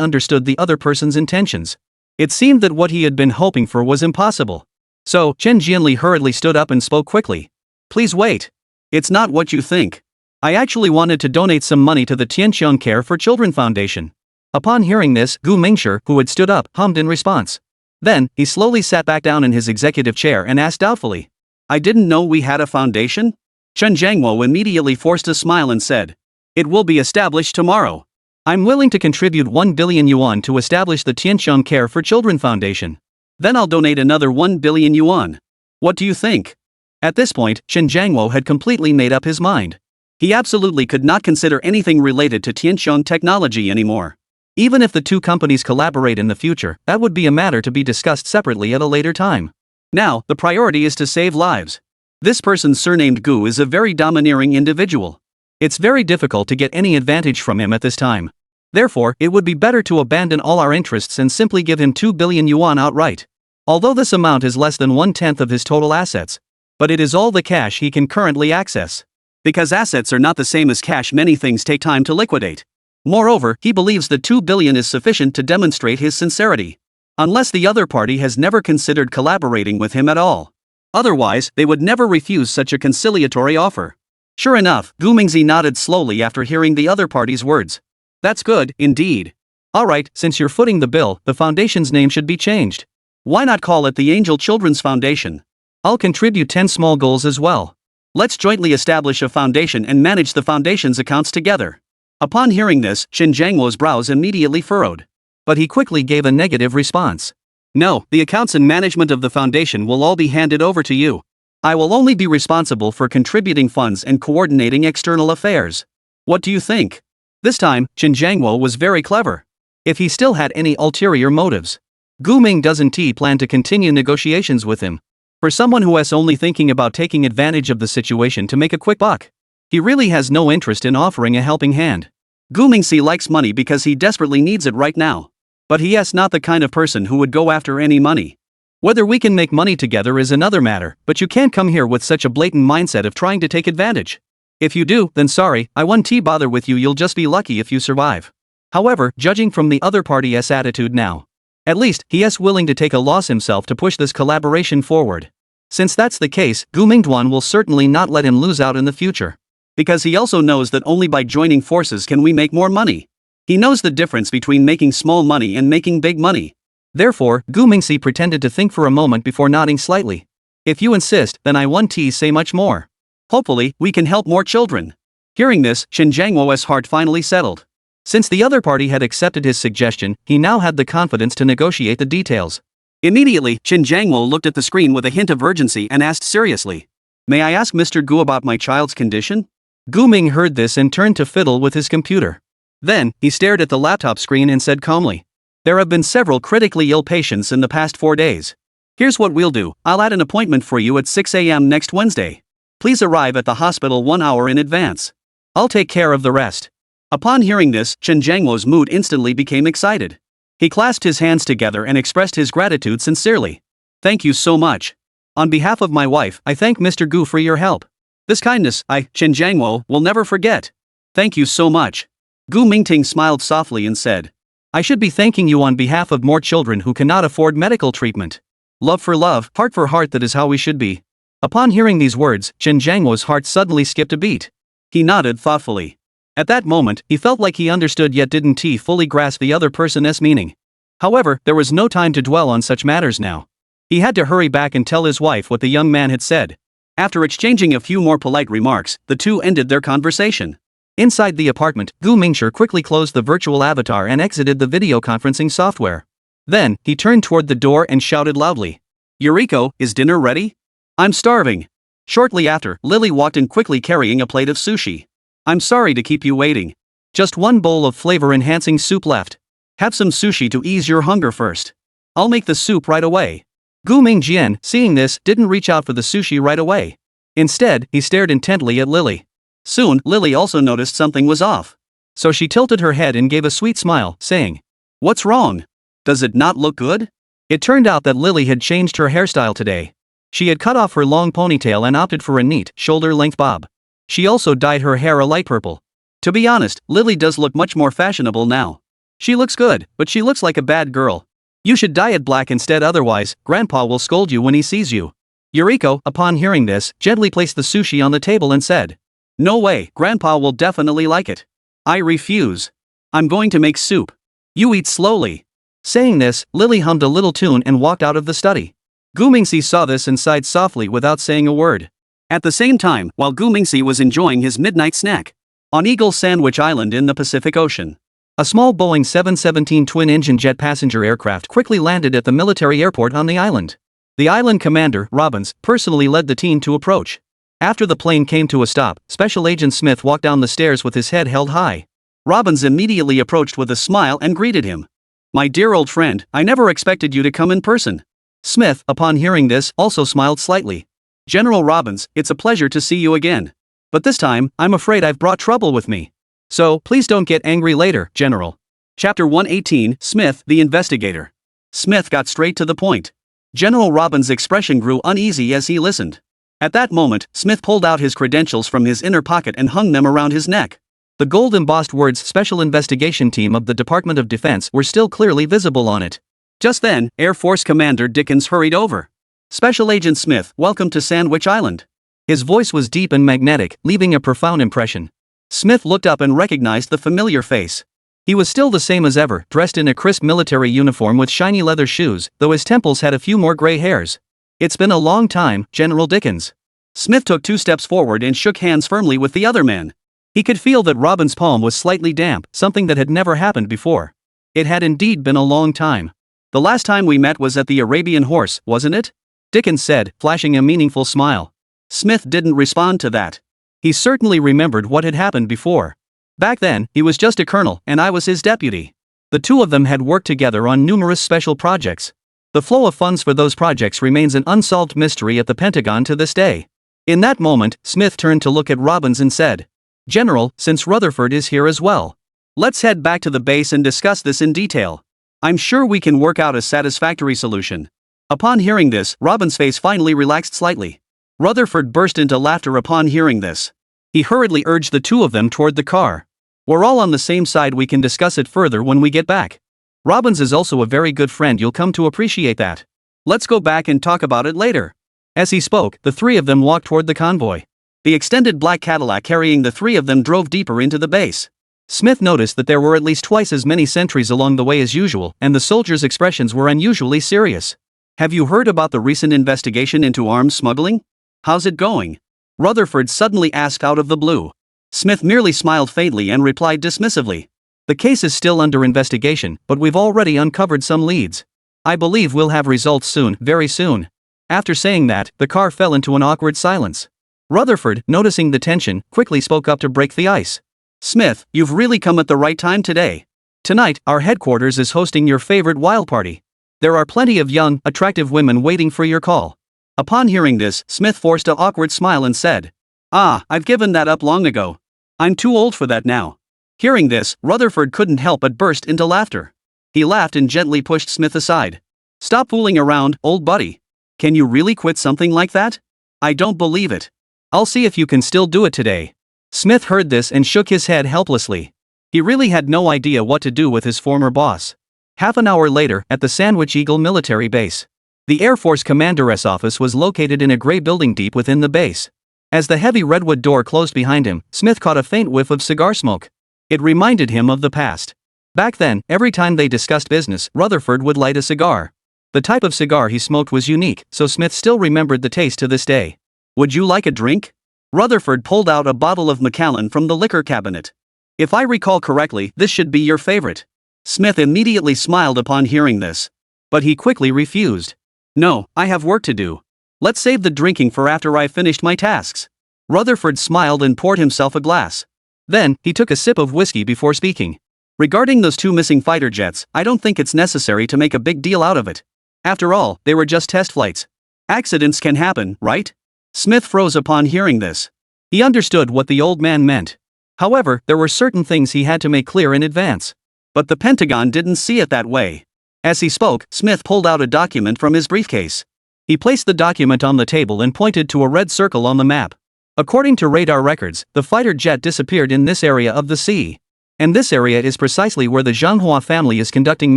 understood the other person's intentions. It seemed that what he had been hoping for was impossible. So, Chen Jianli hurriedly stood up and spoke quickly. Please wait. It's not what you think. I actually wanted to donate some money to the Tianqiang Care for Children Foundation. Upon hearing this, Gu Mingshi, who had stood up, hummed in response. Then, he slowly sat back down in his executive chair and asked doubtfully. I didn't know we had a foundation? Chen Jiangwo immediately forced a smile and said. It will be established tomorrow. I'm willing to contribute 1 billion yuan to establish the Tianqiang Care for Children Foundation. Then I'll donate another 1 billion yuan. What do you think? At this point, Chen Jiangwo had completely made up his mind. He absolutely could not consider anything related to Tianqiang technology anymore. Even if the two companies collaborate in the future, that would be a matter to be discussed separately at a later time. Now, the priority is to save lives. This person surnamed Gu is a very domineering individual. It's very difficult to get any advantage from him at this time. Therefore, it would be better to abandon all our interests and simply give him 2 billion yuan outright. Although this amount is less than 1/10 of his total assets. But it is all the cash he can currently access. Because assets are not the same as cash, many things take time to liquidate. Moreover, he believes that 2 billion is sufficient to demonstrate his sincerity. Unless the other party has never considered collaborating with him at all. Otherwise, they would never refuse such a conciliatory offer. Sure enough, Gu Mingxi nodded slowly after hearing the other party's words. That's good, indeed. Alright, since you're footing the bill, the foundation's name should be changed. Why not call it the Angel Children's Foundation? I'll contribute 10 small goals as well. Let's jointly establish a foundation and manage the foundation's accounts together. Upon hearing this, Chen Jiangwo's brows immediately furrowed. But he quickly gave a negative response. No, the accounts and management of the foundation will all be handed over to you. I will only be responsible for contributing funds and coordinating external affairs. What do you think? This time, Chen Jiangwo was very clever. If he still had any ulterior motives, Gu Ming doesn't plan to continue negotiations with him. For someone who is only thinking about taking advantage of the situation to make a quick buck, he really has no interest in offering a helping hand. Gu Mingxi likes money because he desperately needs it right now. But he is not the kind of person who would go after any money. Whether we can make money together is another matter, but you can't come here with such a blatant mindset of trying to take advantage. If you do, then sorry, I won't bother with you, you'll just be lucky if you survive. However, judging from the other party's attitude now, at least, he is willing to take a loss himself to push this collaboration forward. Since that's the case, Gu Mingduan will certainly not let him lose out in the future. Because he also knows that only by joining forces can we make more money. He knows the difference between making small money and making big money. Therefore, Gu Mingxi pretended to think for a moment before nodding slightly. If you insist, then I won't say much more. Hopefully, we can help more children. Hearing this, Chen Jiangwo's heart finally settled. Since the other party had accepted his suggestion, he now had the confidence to negotiate the details. Immediately, Chen Jiangwo looked at the screen with a hint of urgency and asked seriously. May I ask Mr. Gu about my child's condition? Gu Ming heard this and turned to fiddle with his computer. Then, he stared at the laptop screen and said calmly. There have been several critically ill patients in the past 4 days. Here's what we'll do, I'll add an appointment for you at 6 a.m. next Wednesday. Please arrive at the hospital 1 hour in advance. I'll take care of the rest. Upon hearing this, Chen Jiangwo's mood instantly became excited. He clasped his hands together and expressed his gratitude sincerely. Thank you so much. On behalf of my wife, I thank Mr. Gu for your help. This kindness, Chen Jiangwo, will never forget. Thank you so much. Gu Mingting smiled softly and said, I should be thanking you on behalf of more children who cannot afford medical treatment. Love for love, heart for heart, that is how we should be. Upon hearing these words, Chen Jiangwo's heart suddenly skipped a beat. He nodded thoughtfully. At that moment, he felt like he understood yet didn't fully grasp the other person's meaning. However, there was no time to dwell on such matters now. He had to hurry back and tell his wife what the young man had said. After exchanging a few more polite remarks, the two ended their conversation. Inside the apartment, Gu Mingshi quickly closed the virtual avatar and exited the video conferencing software. Then, he turned toward the door and shouted loudly. Yuriko, is dinner ready? I'm starving. Shortly after, Lily walked in quickly carrying a plate of sushi. I'm sorry to keep you waiting. Just one bowl of flavor-enhancing soup left. Have some sushi to ease your hunger first. I'll make the soup right away. Gu Mingjian, seeing this, didn't reach out for the sushi right away. Instead, he stared intently at Lily. Soon, Lily also noticed something was off. So she tilted her head and gave a sweet smile, saying, What's wrong? Does it not look good? It turned out that Lily had changed her hairstyle today. She had cut off her long ponytail and opted for a neat, shoulder-length bob. She also dyed her hair a light purple. To be honest, Lily does look much more fashionable now. She looks good, but she looks like a bad girl. You should dye it black instead, otherwise, Grandpa will scold you when he sees you. Yuriko, upon hearing this, gently placed the sushi on the table and said, No way, Grandpa will definitely like it. I refuse. I'm going to make soup. You eat slowly. Saying this, Lily hummed a little tune and walked out of the study. Gu Mingxi saw this and sighed softly without saying a word. At the same time, while Gu Mingxi was enjoying his midnight snack on Eagle Sandwich Island in the Pacific Ocean, a small Boeing 717 twin-engine jet passenger aircraft quickly landed at the military airport on the island. The island commander, Robbins, personally led the team to approach. After the plane came to a stop, Special Agent Smith walked down the stairs with his head held high. Robbins immediately approached with a smile and greeted him. My dear old friend, I never expected you to come in person. Smith, upon hearing this, also smiled slightly. General Robbins, it's a pleasure to see you again. But this time, I'm afraid I've brought trouble with me. So, please don't get angry later, General. Chapter 118, Smith, the Investigator. Smith got straight to the point. General Robbins' expression grew uneasy as he listened. At that moment, Smith pulled out his credentials from his inner pocket and hung them around his neck. The gold-embossed words Special Investigation Team of the Department of Defense were still clearly visible on it. Just then, Air Force Commander Dickens hurried over. Special Agent Smith, welcome to Sandwich Island. His voice was deep and magnetic, leaving a profound impression. Smith looked up and recognized the familiar face. He was still the same as ever, dressed in a crisp military uniform with shiny leather shoes, though his temples had a few more gray hairs. It's been a long time, General Dickens. Smith took 2 steps forward and shook hands firmly with the other man. He could feel that Robin's palm was slightly damp, something that had never happened before. It had indeed been a long time. The last time we met was at the Arabian Horse, wasn't it? Dickens said, flashing a meaningful smile. Smith didn't respond to that. He certainly remembered what had happened before. Back then, he was just a colonel, and I was his deputy. The two of them had worked together on numerous special projects. The flow of funds for those projects remains an unsolved mystery at the Pentagon to this day. In that moment, Smith turned to look at Robbins and said, General, since Rutherford is here as well, let's head back to the base and discuss this in detail. I'm sure we can work out a satisfactory solution. Upon hearing this, Robin's face finally relaxed slightly. Rutherford burst into laughter upon hearing this. He hurriedly urged the two of them toward the car. We're all on the same side, we can discuss it further when we get back. Robbins is also a very good friend, you'll come to appreciate that. Let's go back and talk about it later. As he spoke, the three of them walked toward the convoy. The extended black Cadillac carrying the three of them drove deeper into the base. Smith noticed that there were at least twice as many sentries along the way as usual, and the soldiers' expressions were unusually serious. Have you heard about the recent investigation into arms smuggling? How's it going? Rutherford suddenly asked out of the blue. Smith merely smiled faintly and replied dismissively. The case is still under investigation, but we've already uncovered some leads. I believe we'll have results soon, very soon. After saying that, the car fell into an awkward silence. Rutherford, noticing the tension, quickly spoke up to break the ice. Smith, you've really come at the right time today. Tonight, our headquarters is hosting your favorite wild party. There are plenty of young, attractive women waiting for your call. Upon hearing this, Smith forced an awkward smile and said, I've given that up long ago. I'm too old for that now. Hearing this, Rutherford couldn't help but burst into laughter. He laughed and gently pushed Smith aside. Stop fooling around, old buddy. Can you really quit something like that? I don't believe it. I'll see if you can still do it today. Smith heard this and shook his head helplessly. He really had no idea what to do with his former boss. Half an hour later, at the Sandwich Eagle military base. The Air Force Commander's office was located in a gray building deep within the base. As the heavy redwood door closed behind him, Smith caught a faint whiff of cigar smoke. It reminded him of the past. Back then, every time they discussed business, Rutherford would light a cigar. The type of cigar he smoked was unique, so Smith still remembered the taste to this day. Would you like a drink? Rutherford pulled out a bottle of Macallan from the liquor cabinet. If I recall correctly, this should be your favorite. Smith immediately smiled upon hearing this. But he quickly refused. No, I have work to do. Let's save the drinking for after I've finished my tasks. Rutherford smiled and poured himself a glass. Then, he took a sip of whiskey before speaking. Regarding those 2 missing fighter jets, I don't think it's necessary to make a big deal out of it. After all, they were just test flights. Accidents can happen, right? Smith froze upon hearing this. He understood what the old man meant. However, there were certain things he had to make clear in advance. But the Pentagon didn't see it that way. As he spoke, Smith pulled out a document from his briefcase. He placed the document on the table and pointed to a red circle on the map. According to radar records, the fighter jet disappeared in this area of the sea. And this area is precisely where the Manhwa family is conducting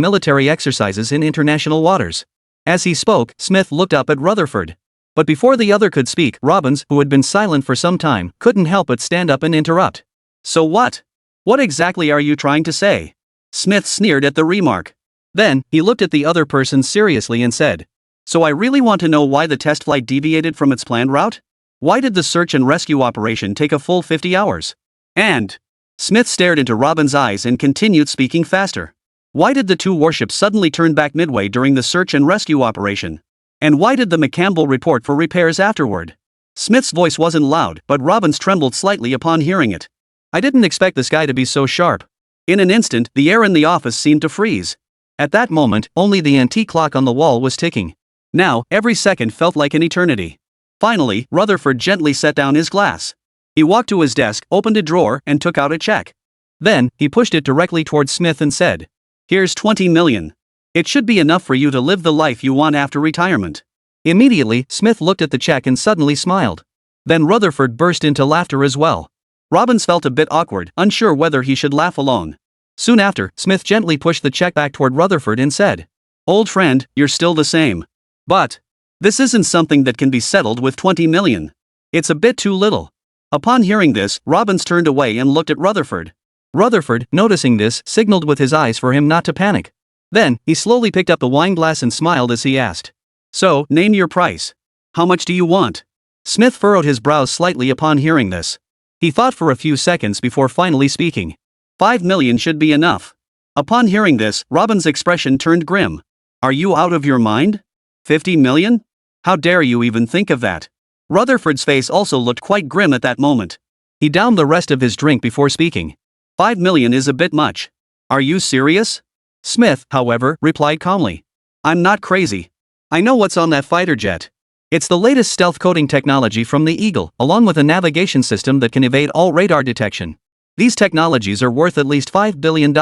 military exercises in international waters. As he spoke, Smith looked up at Rutherford. But before the other could speak, Robbins, who had been silent for some time, couldn't help but stand up and interrupt. So what? What exactly are you trying to say? Smith sneered at the remark. Then, he looked at the other person seriously and said, So I really want to know why the test flight deviated from its planned route? Why did the search and rescue operation take a full 50 hours? And Smith stared into Robbins' eyes and continued speaking faster. Why did the 2 warships suddenly turn back midway during the search and rescue operation? And why did the McCampbell report for repairs afterward? Smith's voice wasn't loud, but Robbins trembled slightly upon hearing it. I didn't expect this guy to be so sharp. In an instant, the air in the office seemed to freeze. At that moment, only the antique clock on the wall was ticking. Now, every second felt like an eternity. Finally, Rutherford gently set down his glass. He walked to his desk, opened a drawer, and took out a check. Then, he pushed it directly towards Smith and said, Here's 20 million. It should be enough for you to live the life you want after retirement. Immediately, Smith looked at the check and suddenly smiled. Then Rutherford burst into laughter as well. Robbins felt a bit awkward, unsure whether he should laugh alone. Soon after, Smith gently pushed the check back toward Rutherford and said, Old friend, you're still the same. But this isn't something that can be settled with 20 million. It's a bit too little. Upon hearing this, Robbins turned away and looked at Rutherford. Rutherford, noticing this, signaled with his eyes for him not to panic. Then, he slowly picked up the wine glass and smiled as he asked, So, name your price. How much do you want? Smith furrowed his brows slightly upon hearing this. He thought for a few seconds before finally speaking. 5 million should be enough. Upon hearing this, Robbins' expression turned grim. Are you out of your mind? 50 million? How dare you even think of that? Rutherford's face also looked quite grim at that moment. He downed the rest of his drink before speaking. 5 million is a bit much. Are you serious? Smith, however, replied calmly. I'm not crazy. I know what's on that fighter jet. It's the latest stealth coding technology from the Eagle, along with a navigation system that can evade all radar detection. These technologies are worth at least $5 billion.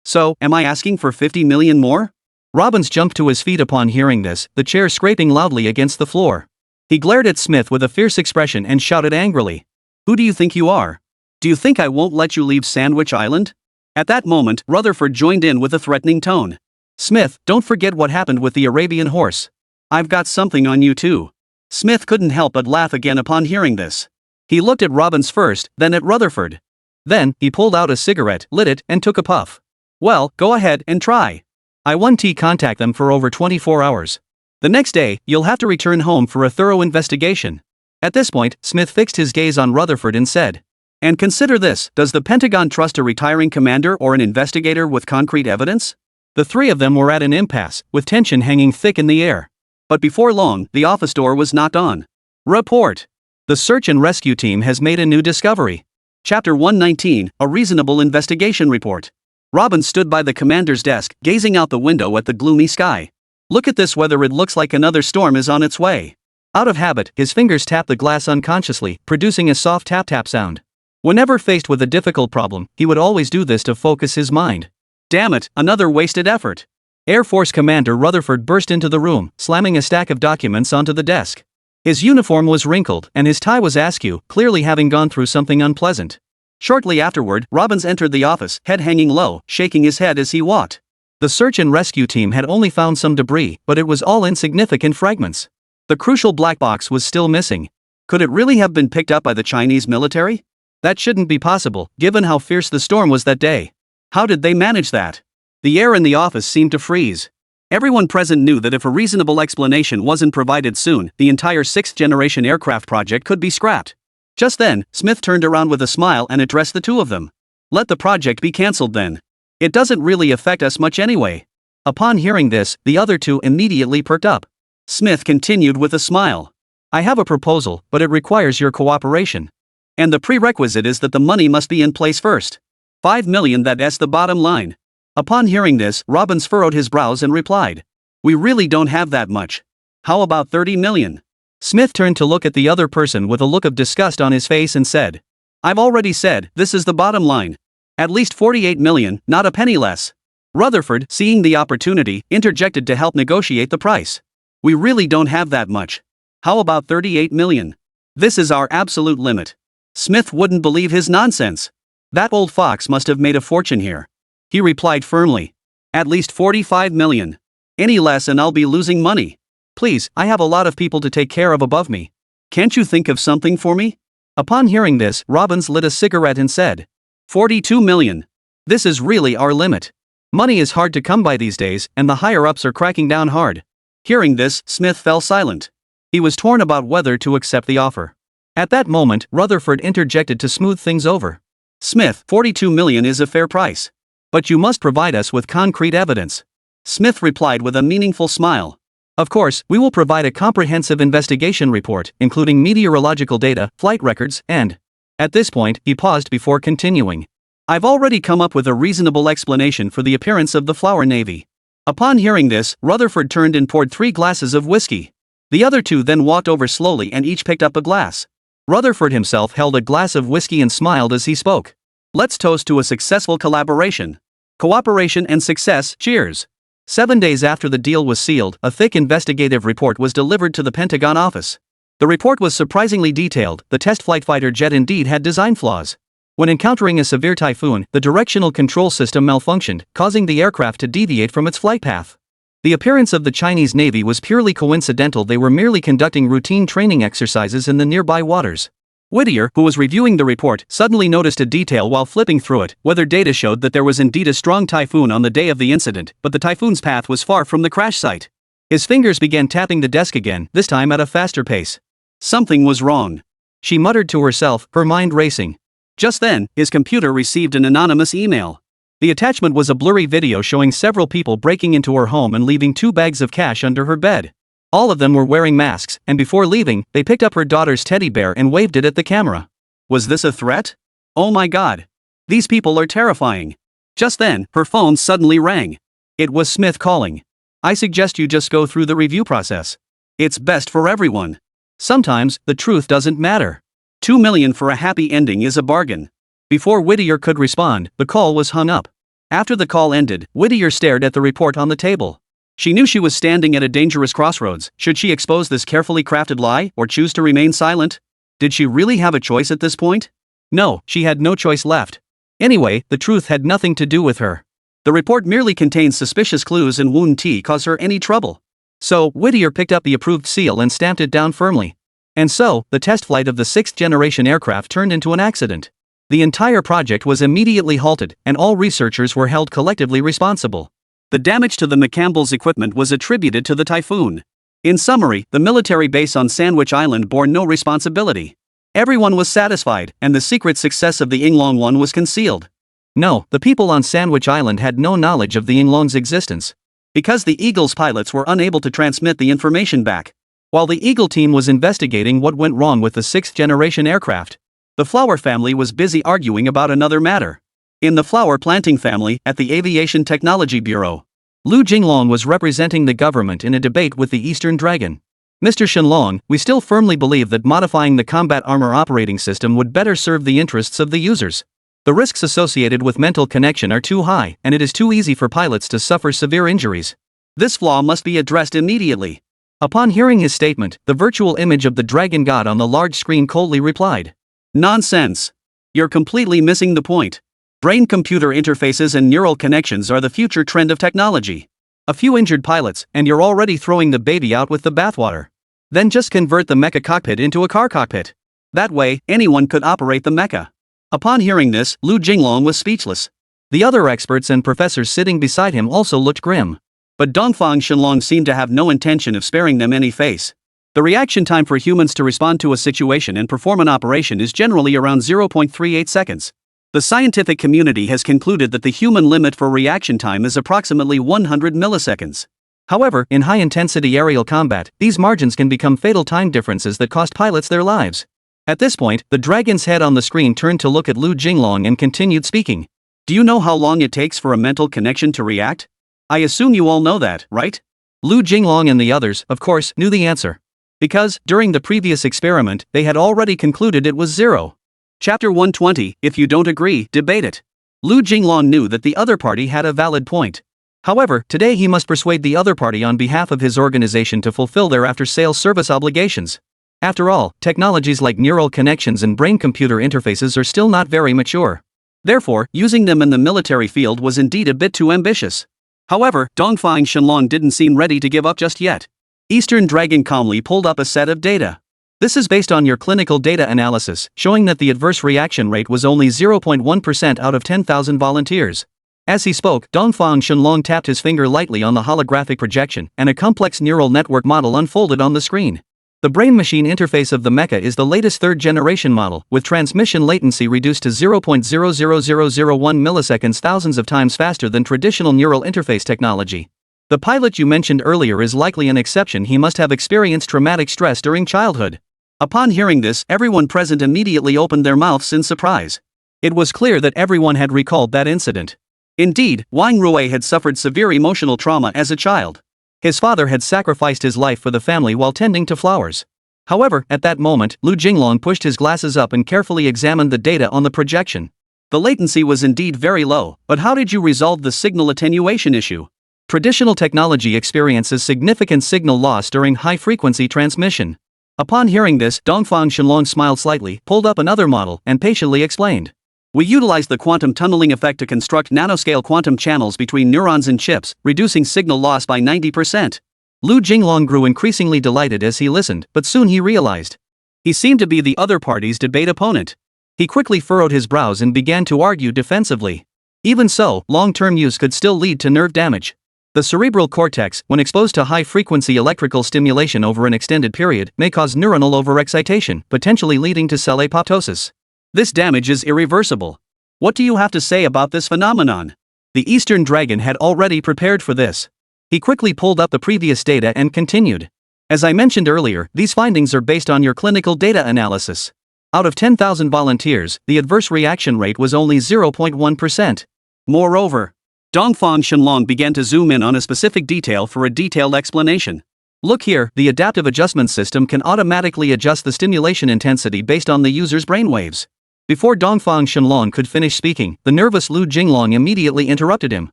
So, am I asking for 50 million more? Robbins jumped to his feet upon hearing this, the chair scraping loudly against the floor. He glared at Smith with a fierce expression and shouted angrily. Who do you think you are? Do you think I won't let you leave Sandwich Island? At that moment, Rutherford joined in with a threatening tone. Smith, don't forget what happened with the Arabian horse. I've got something on you too. Smith couldn't help but laugh again upon hearing this. He looked at Robbins first, then at Rutherford. Then, he pulled out a cigarette, lit it, and took a puff. Well, go ahead and try. I won't contact them for over 24 hours. The next day, you'll have to return home for a thorough investigation. At this point, Smith fixed his gaze on Rutherford and said, And consider this, does the Pentagon trust a retiring commander or an investigator with concrete evidence? The 3 of them were at an impasse, with tension hanging thick in the air. But before long, the office door was knocked on. Report. The search and rescue team has made a new discovery. Chapter 119, A Reasonable Investigation Report. Robbins stood by the commander's desk, gazing out the window at the gloomy sky. Look at this weather, it looks like another storm is on its way. Out of habit, his fingers tapped the glass unconsciously, producing a soft tap-tap sound. Whenever faced with a difficult problem, he would always do this to focus his mind. Damn it, another wasted effort. Air Force Commander Rutherford burst into the room, slamming a stack of documents onto the desk. His uniform was wrinkled, and his tie was askew, clearly having gone through something unpleasant. Shortly afterward, Robbins entered the office, head hanging low, shaking his head as he walked. The search and rescue team had only found some debris, but it was all insignificant fragments. The crucial black box was still missing. Could it really have been picked up by the Chinese military? That shouldn't be possible, given how fierce the storm was that day. How did they manage that? The air in the office seemed to freeze. Everyone present knew that if a reasonable explanation wasn't provided soon, the entire sixth-generation aircraft project could be scrapped. Just then, Smith turned around with a smile and addressed the two of them. Let the project be cancelled then. It doesn't really affect us much anyway. Upon hearing this, the other two immediately perked up. Smith continued with a smile. I have a proposal, but it requires your cooperation. And the prerequisite is that the money must be in place first. $5 million, that's the bottom line. Upon hearing this, Robbins furrowed his brows and replied. We really don't have that much. How about $30 million? Smith turned to look at the other person with a look of disgust on his face and said. I've already said, this is the bottom line. At least $48 million, not a penny less. Rutherford, seeing the opportunity, interjected to help negotiate the price. We really don't have that much. How about $38 million? This is our absolute limit. Smith wouldn't believe his nonsense. That old fox must have made a fortune here. He replied firmly. At least $45 million. Any less and I'll be losing money. Please, I have a lot of people to take care of above me. Can't you think of something for me? Upon hearing this, Robbins lit a cigarette and said. $42 million. This is really our limit. Money is hard to come by these days, and the higher-ups are cracking down hard. Hearing this, Smith fell silent. He was torn about whether to accept the offer. At that moment, Rutherford interjected to smooth things over. Smith, $42 million is a fair price. But you must provide us with concrete evidence. Smith replied with a meaningful smile. Of course, we will provide a comprehensive investigation report, including meteorological data, flight records, and... At this point, he paused before continuing. I've already come up with a reasonable explanation for the appearance of the Flower Navy. Upon hearing this, Rutherford turned and poured 3 glasses of whiskey. The other two then walked over slowly and each picked up a glass. Rutherford himself held a glass of whiskey and smiled as he spoke. Let's toast to a successful collaboration. Cooperation and success, cheers. 7 days after the deal was sealed, a thick investigative report was delivered to the Pentagon office. The report was surprisingly detailed. The test flight fighter jet indeed had design flaws. When encountering a severe typhoon, the directional control system malfunctioned, causing the aircraft to deviate from its flight path. The appearance of the Chinese Navy was purely coincidental. They were merely conducting routine training exercises in the nearby waters. Whittier, who was reviewing the report, suddenly noticed a detail while flipping through it. Weather data showed that there was indeed a strong typhoon on the day of the incident, but the typhoon's path was far from the crash site. His fingers began tapping the desk again, this time at a faster pace. Something was wrong. She muttered to herself, her mind racing. Just then, his computer received an anonymous email. The attachment was a blurry video showing several people breaking into her home and leaving 2 bags of cash under her bed. All of them were wearing masks, and before leaving, they picked up her daughter's teddy bear and waved it at the camera. Was this a threat? Oh my God. These people are terrifying. Just then, her phone suddenly rang. It was Smith calling. I suggest you just go through the review process. It's best for everyone. Sometimes, the truth doesn't matter. $2 million for a happy ending is a bargain. Before Whittier could respond, the call was hung up. After the call ended, Whittier stared at the report on the table. She knew she was standing at a dangerous crossroads. Should she expose this carefully crafted lie, or choose to remain silent? Did she really have a choice at this point? No, she had no choice left. Anyway, the truth had nothing to do with her. The report merely contained suspicious clues and wouldn't cause her any trouble. So, Whittier picked up the approved seal and stamped it down firmly. And so, the test flight of the 6th-generation aircraft turned into an accident. The entire project was immediately halted, and all researchers were held collectively responsible. The damage to the McCampbell's equipment was attributed to the typhoon. In summary, the military base on Sandwich Island bore no responsibility. Everyone was satisfied, and the secret success of the Yinglong one was concealed. No, the people on Sandwich Island had no knowledge of the Yinglong's existence. Because the Eagle's pilots were unable to transmit the information back. While the Eagle team was investigating what went wrong with the 6th-generation aircraft, the Flower family was busy arguing about another matter. In the flower planting family, at the Aviation Technology Bureau, Lu Jinglong was representing the government in a debate with the Eastern Dragon. Mr. Shenlong, we still firmly believe that modifying the combat armor operating system would better serve the interests of the users. The risks associated with mental connection are too high, and it is too easy for pilots to suffer severe injuries. This flaw must be addressed immediately. Upon hearing his statement, the virtual image of the dragon god on the large screen coldly replied, "Nonsense. You're completely missing the point. Brain-computer interfaces and neural connections are the future trend of technology. A few injured pilots, and you're already throwing the baby out with the bathwater. Then just convert the mecha cockpit into a car cockpit. That way, anyone could operate the mecha." Upon hearing this, Lu Jinglong was speechless. The other experts and professors sitting beside him also looked grim. But Dongfang Shenlong seemed to have no intention of sparing them any face. The reaction time for humans to respond to a situation and perform an operation is generally around 0.38 seconds. The scientific community has concluded that the human limit for reaction time is approximately 100 milliseconds. However, in high-intensity aerial combat, these margins can become fatal time differences that cost pilots their lives. At this point, the dragon's head on the screen turned to look at Lu Jinglong and continued speaking. "Do you know how long it takes for a mental connection to react? I assume you all know that, right?" Lu Jinglong and the others, of course, knew the answer. Because, during the previous experiment, they had already concluded it was 0. Chapter 120, If you don't agree, debate it. Lu Jinglong knew that the other party had a valid point. However, today he must persuade the other party on behalf of his organization to fulfill their after-sales service obligations. After all, technologies like neural connections and brain-computer interfaces are still not very mature. Therefore, using them in the military field was indeed a bit too ambitious. However, Dongfang Shenlong didn't seem ready to give up just yet. Eastern Dragon calmly pulled up a set of data. This is based on your clinical data analysis, showing that the adverse reaction rate was only 0.1% out of 10,000 volunteers. As he spoke, Dongfang Shenlong tapped his finger lightly on the holographic projection, and a complex neural network model unfolded on the screen. The brain-machine interface of the mecha is the latest third-generation model, with transmission latency reduced to 0.00001 milliseconds, thousands of times faster than traditional neural interface technology. The pilot you mentioned earlier is likely an exception. He must have experienced traumatic stress during childhood. Upon hearing this, everyone present immediately opened their mouths in surprise. It was clear that everyone had recalled that incident. Indeed, Wang Rui had suffered severe emotional trauma as a child. His father had sacrificed his life for the family while tending to flowers. However, at that moment, Lu Jinglong pushed his glasses up and carefully examined the data on the projection. The latency was indeed very low, but how did you resolve the signal attenuation issue? Traditional technology experiences significant signal loss during high-frequency transmission. Upon hearing this, Dongfang Shenlong smiled slightly, pulled up another model, and patiently explained. "We utilized the quantum tunneling effect to construct nanoscale quantum channels between neurons and chips, reducing signal loss by 90%. Lu Jinglong grew increasingly delighted as he listened, but soon he realized. He seemed to be the other party's debate opponent. He quickly furrowed his brows and began to argue defensively. Even so, long-term use could still lead to nerve damage. The cerebral cortex, when exposed to high-frequency electrical stimulation over an extended period, may cause neuronal overexcitation, potentially leading to cell apoptosis. This damage is irreversible. What do you have to say about this phenomenon?" The Eastern Dragon had already prepared for this. He quickly pulled up the previous data and continued. "As I mentioned earlier, these findings are based on your clinical data analysis. Out of 10,000 volunteers, the adverse reaction rate was only 0.1%. Moreover, Dongfang Shenlong began to zoom in on a specific detail for a detailed explanation. Look here, the adaptive adjustment system can automatically adjust the stimulation intensity based on the user's brainwaves." Before Dongfang Shenlong could finish speaking, the nervous Lu Jinglong immediately interrupted him.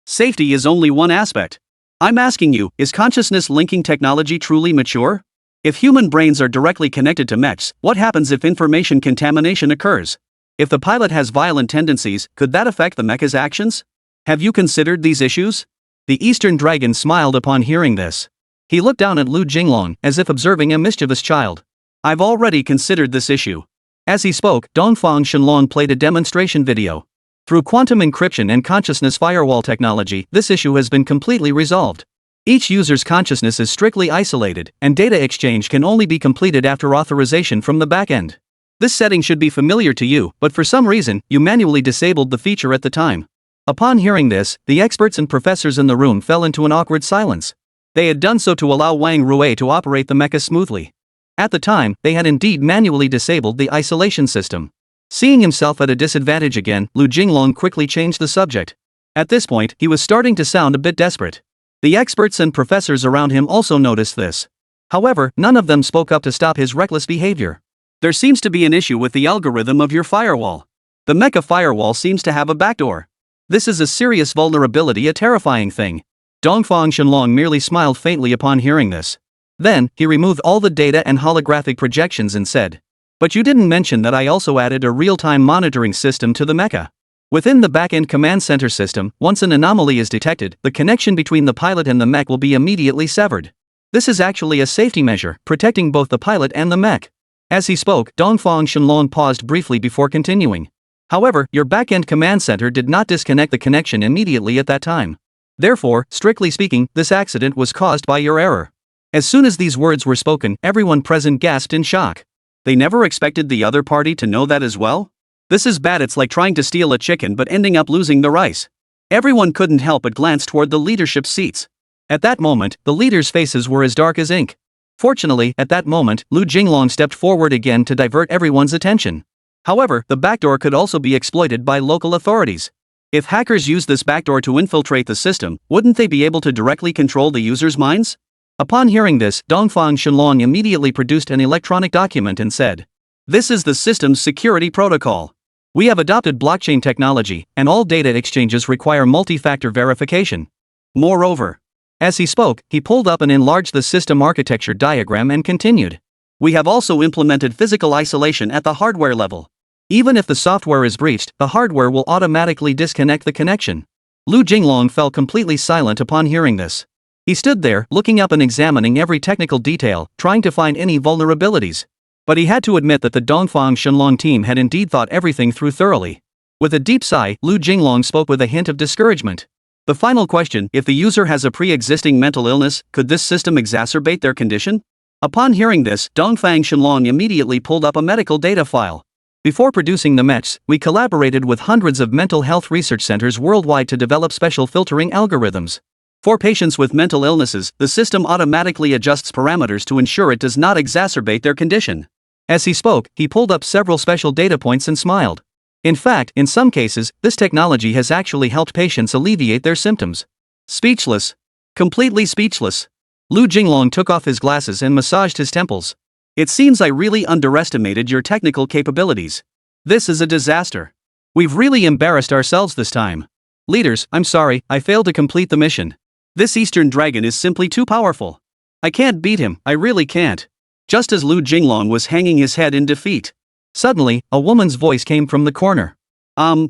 "Safety is only one aspect. I'm asking you, is consciousness linking technology truly mature? If human brains are directly connected to mechs, what happens if information contamination occurs? If the pilot has violent tendencies, could that affect the mecha's actions? Have you considered these issues?" The Eastern Dragon smiled upon hearing this. He looked down at Lu Jinglong, as if observing a mischievous child. "I've already considered this issue." As he spoke, Dongfang Shenlong played a demonstration video. Through quantum encryption and consciousness firewall technology, this issue has been completely resolved. Each user's consciousness is strictly isolated, and data exchange can only be completed after authorization from the backend. This setting should be familiar to you, but for some reason, you manually disabled the feature at the time. Upon hearing this, the experts and professors in the room fell into an awkward silence. They had done so to allow Wang Rui to operate the mecha smoothly. At the time, they had indeed manually disabled the isolation system. Seeing himself at a disadvantage again, Lu Jinglong quickly changed the subject. At this point, he was starting to sound a bit desperate. The experts and professors around him also noticed this. However, none of them spoke up to stop his reckless behavior. There seems to be an issue with the algorithm of your firewall. The mecha firewall seems to have a backdoor. This is a serious vulnerability, a terrifying thing. Dongfang Shenlong merely smiled faintly upon hearing this. Then, he removed all the data and holographic projections and said, "But you didn't mention that I also added a real-time monitoring system to the mecha. Within the back-end command center system, once an anomaly is detected, the connection between the pilot and the mech will be immediately severed. This is actually a safety measure, protecting both the pilot and the mech." As he spoke, Dongfang Shenlong paused briefly before continuing. "However, your back-end command center did not disconnect the connection immediately at that time. Therefore, strictly speaking, this accident was caused by your error." As soon as these words were spoken, everyone present gasped in shock. They never expected the other party to know that as well? This is bad. It's like trying to steal a chicken but ending up losing the rice. Everyone couldn't help but glance toward the leadership seats. At that moment, the leaders' faces were as dark as ink. Fortunately, at that moment, Lu Jinglong stepped forward again to divert everyone's attention. However, the backdoor could also be exploited by local authorities. If hackers use this backdoor to infiltrate the system, wouldn't they be able to directly control the users' minds? Upon hearing this, Dongfang Shenlong immediately produced an electronic document and said, "This is the system's security protocol. We have adopted blockchain technology, and all data exchanges require multi-factor verification. Moreover," as he spoke, he pulled up and enlarged the system architecture diagram and continued, "we have also implemented physical isolation at the hardware level. Even if the software is breached, the hardware will automatically disconnect the connection." Lu Jinglong fell completely silent upon hearing this. He stood there, looking up and examining every technical detail, trying to find any vulnerabilities. But he had to admit that the Dongfang Shenlong team had indeed thought everything through thoroughly. With a deep sigh, Lu Jinglong spoke with a hint of discouragement. The final question: if the user has a pre-existing mental illness, could this system exacerbate their condition? Upon hearing this, Dongfang Shenlong immediately pulled up a medical data file. Before producing the mechs, we collaborated with hundreds of mental health research centers worldwide to develop special filtering algorithms. For patients with mental illnesses, the system automatically adjusts parameters to ensure it does not exacerbate their condition. As he spoke, he pulled up several special data points and smiled. In fact, in some cases, this technology has actually helped patients alleviate their symptoms. Speechless. Completely speechless. Lu Jinglong took off his glasses and massaged his temples. "It seems I really underestimated your technical capabilities. This is a disaster. We've really embarrassed ourselves this time. Leaders, I'm sorry, I failed to complete the mission. This Eastern Dragon is simply too powerful. I can't beat him, I really can't." Just as Lu Jinglong was hanging his head in defeat, suddenly, a woman's voice came from the corner.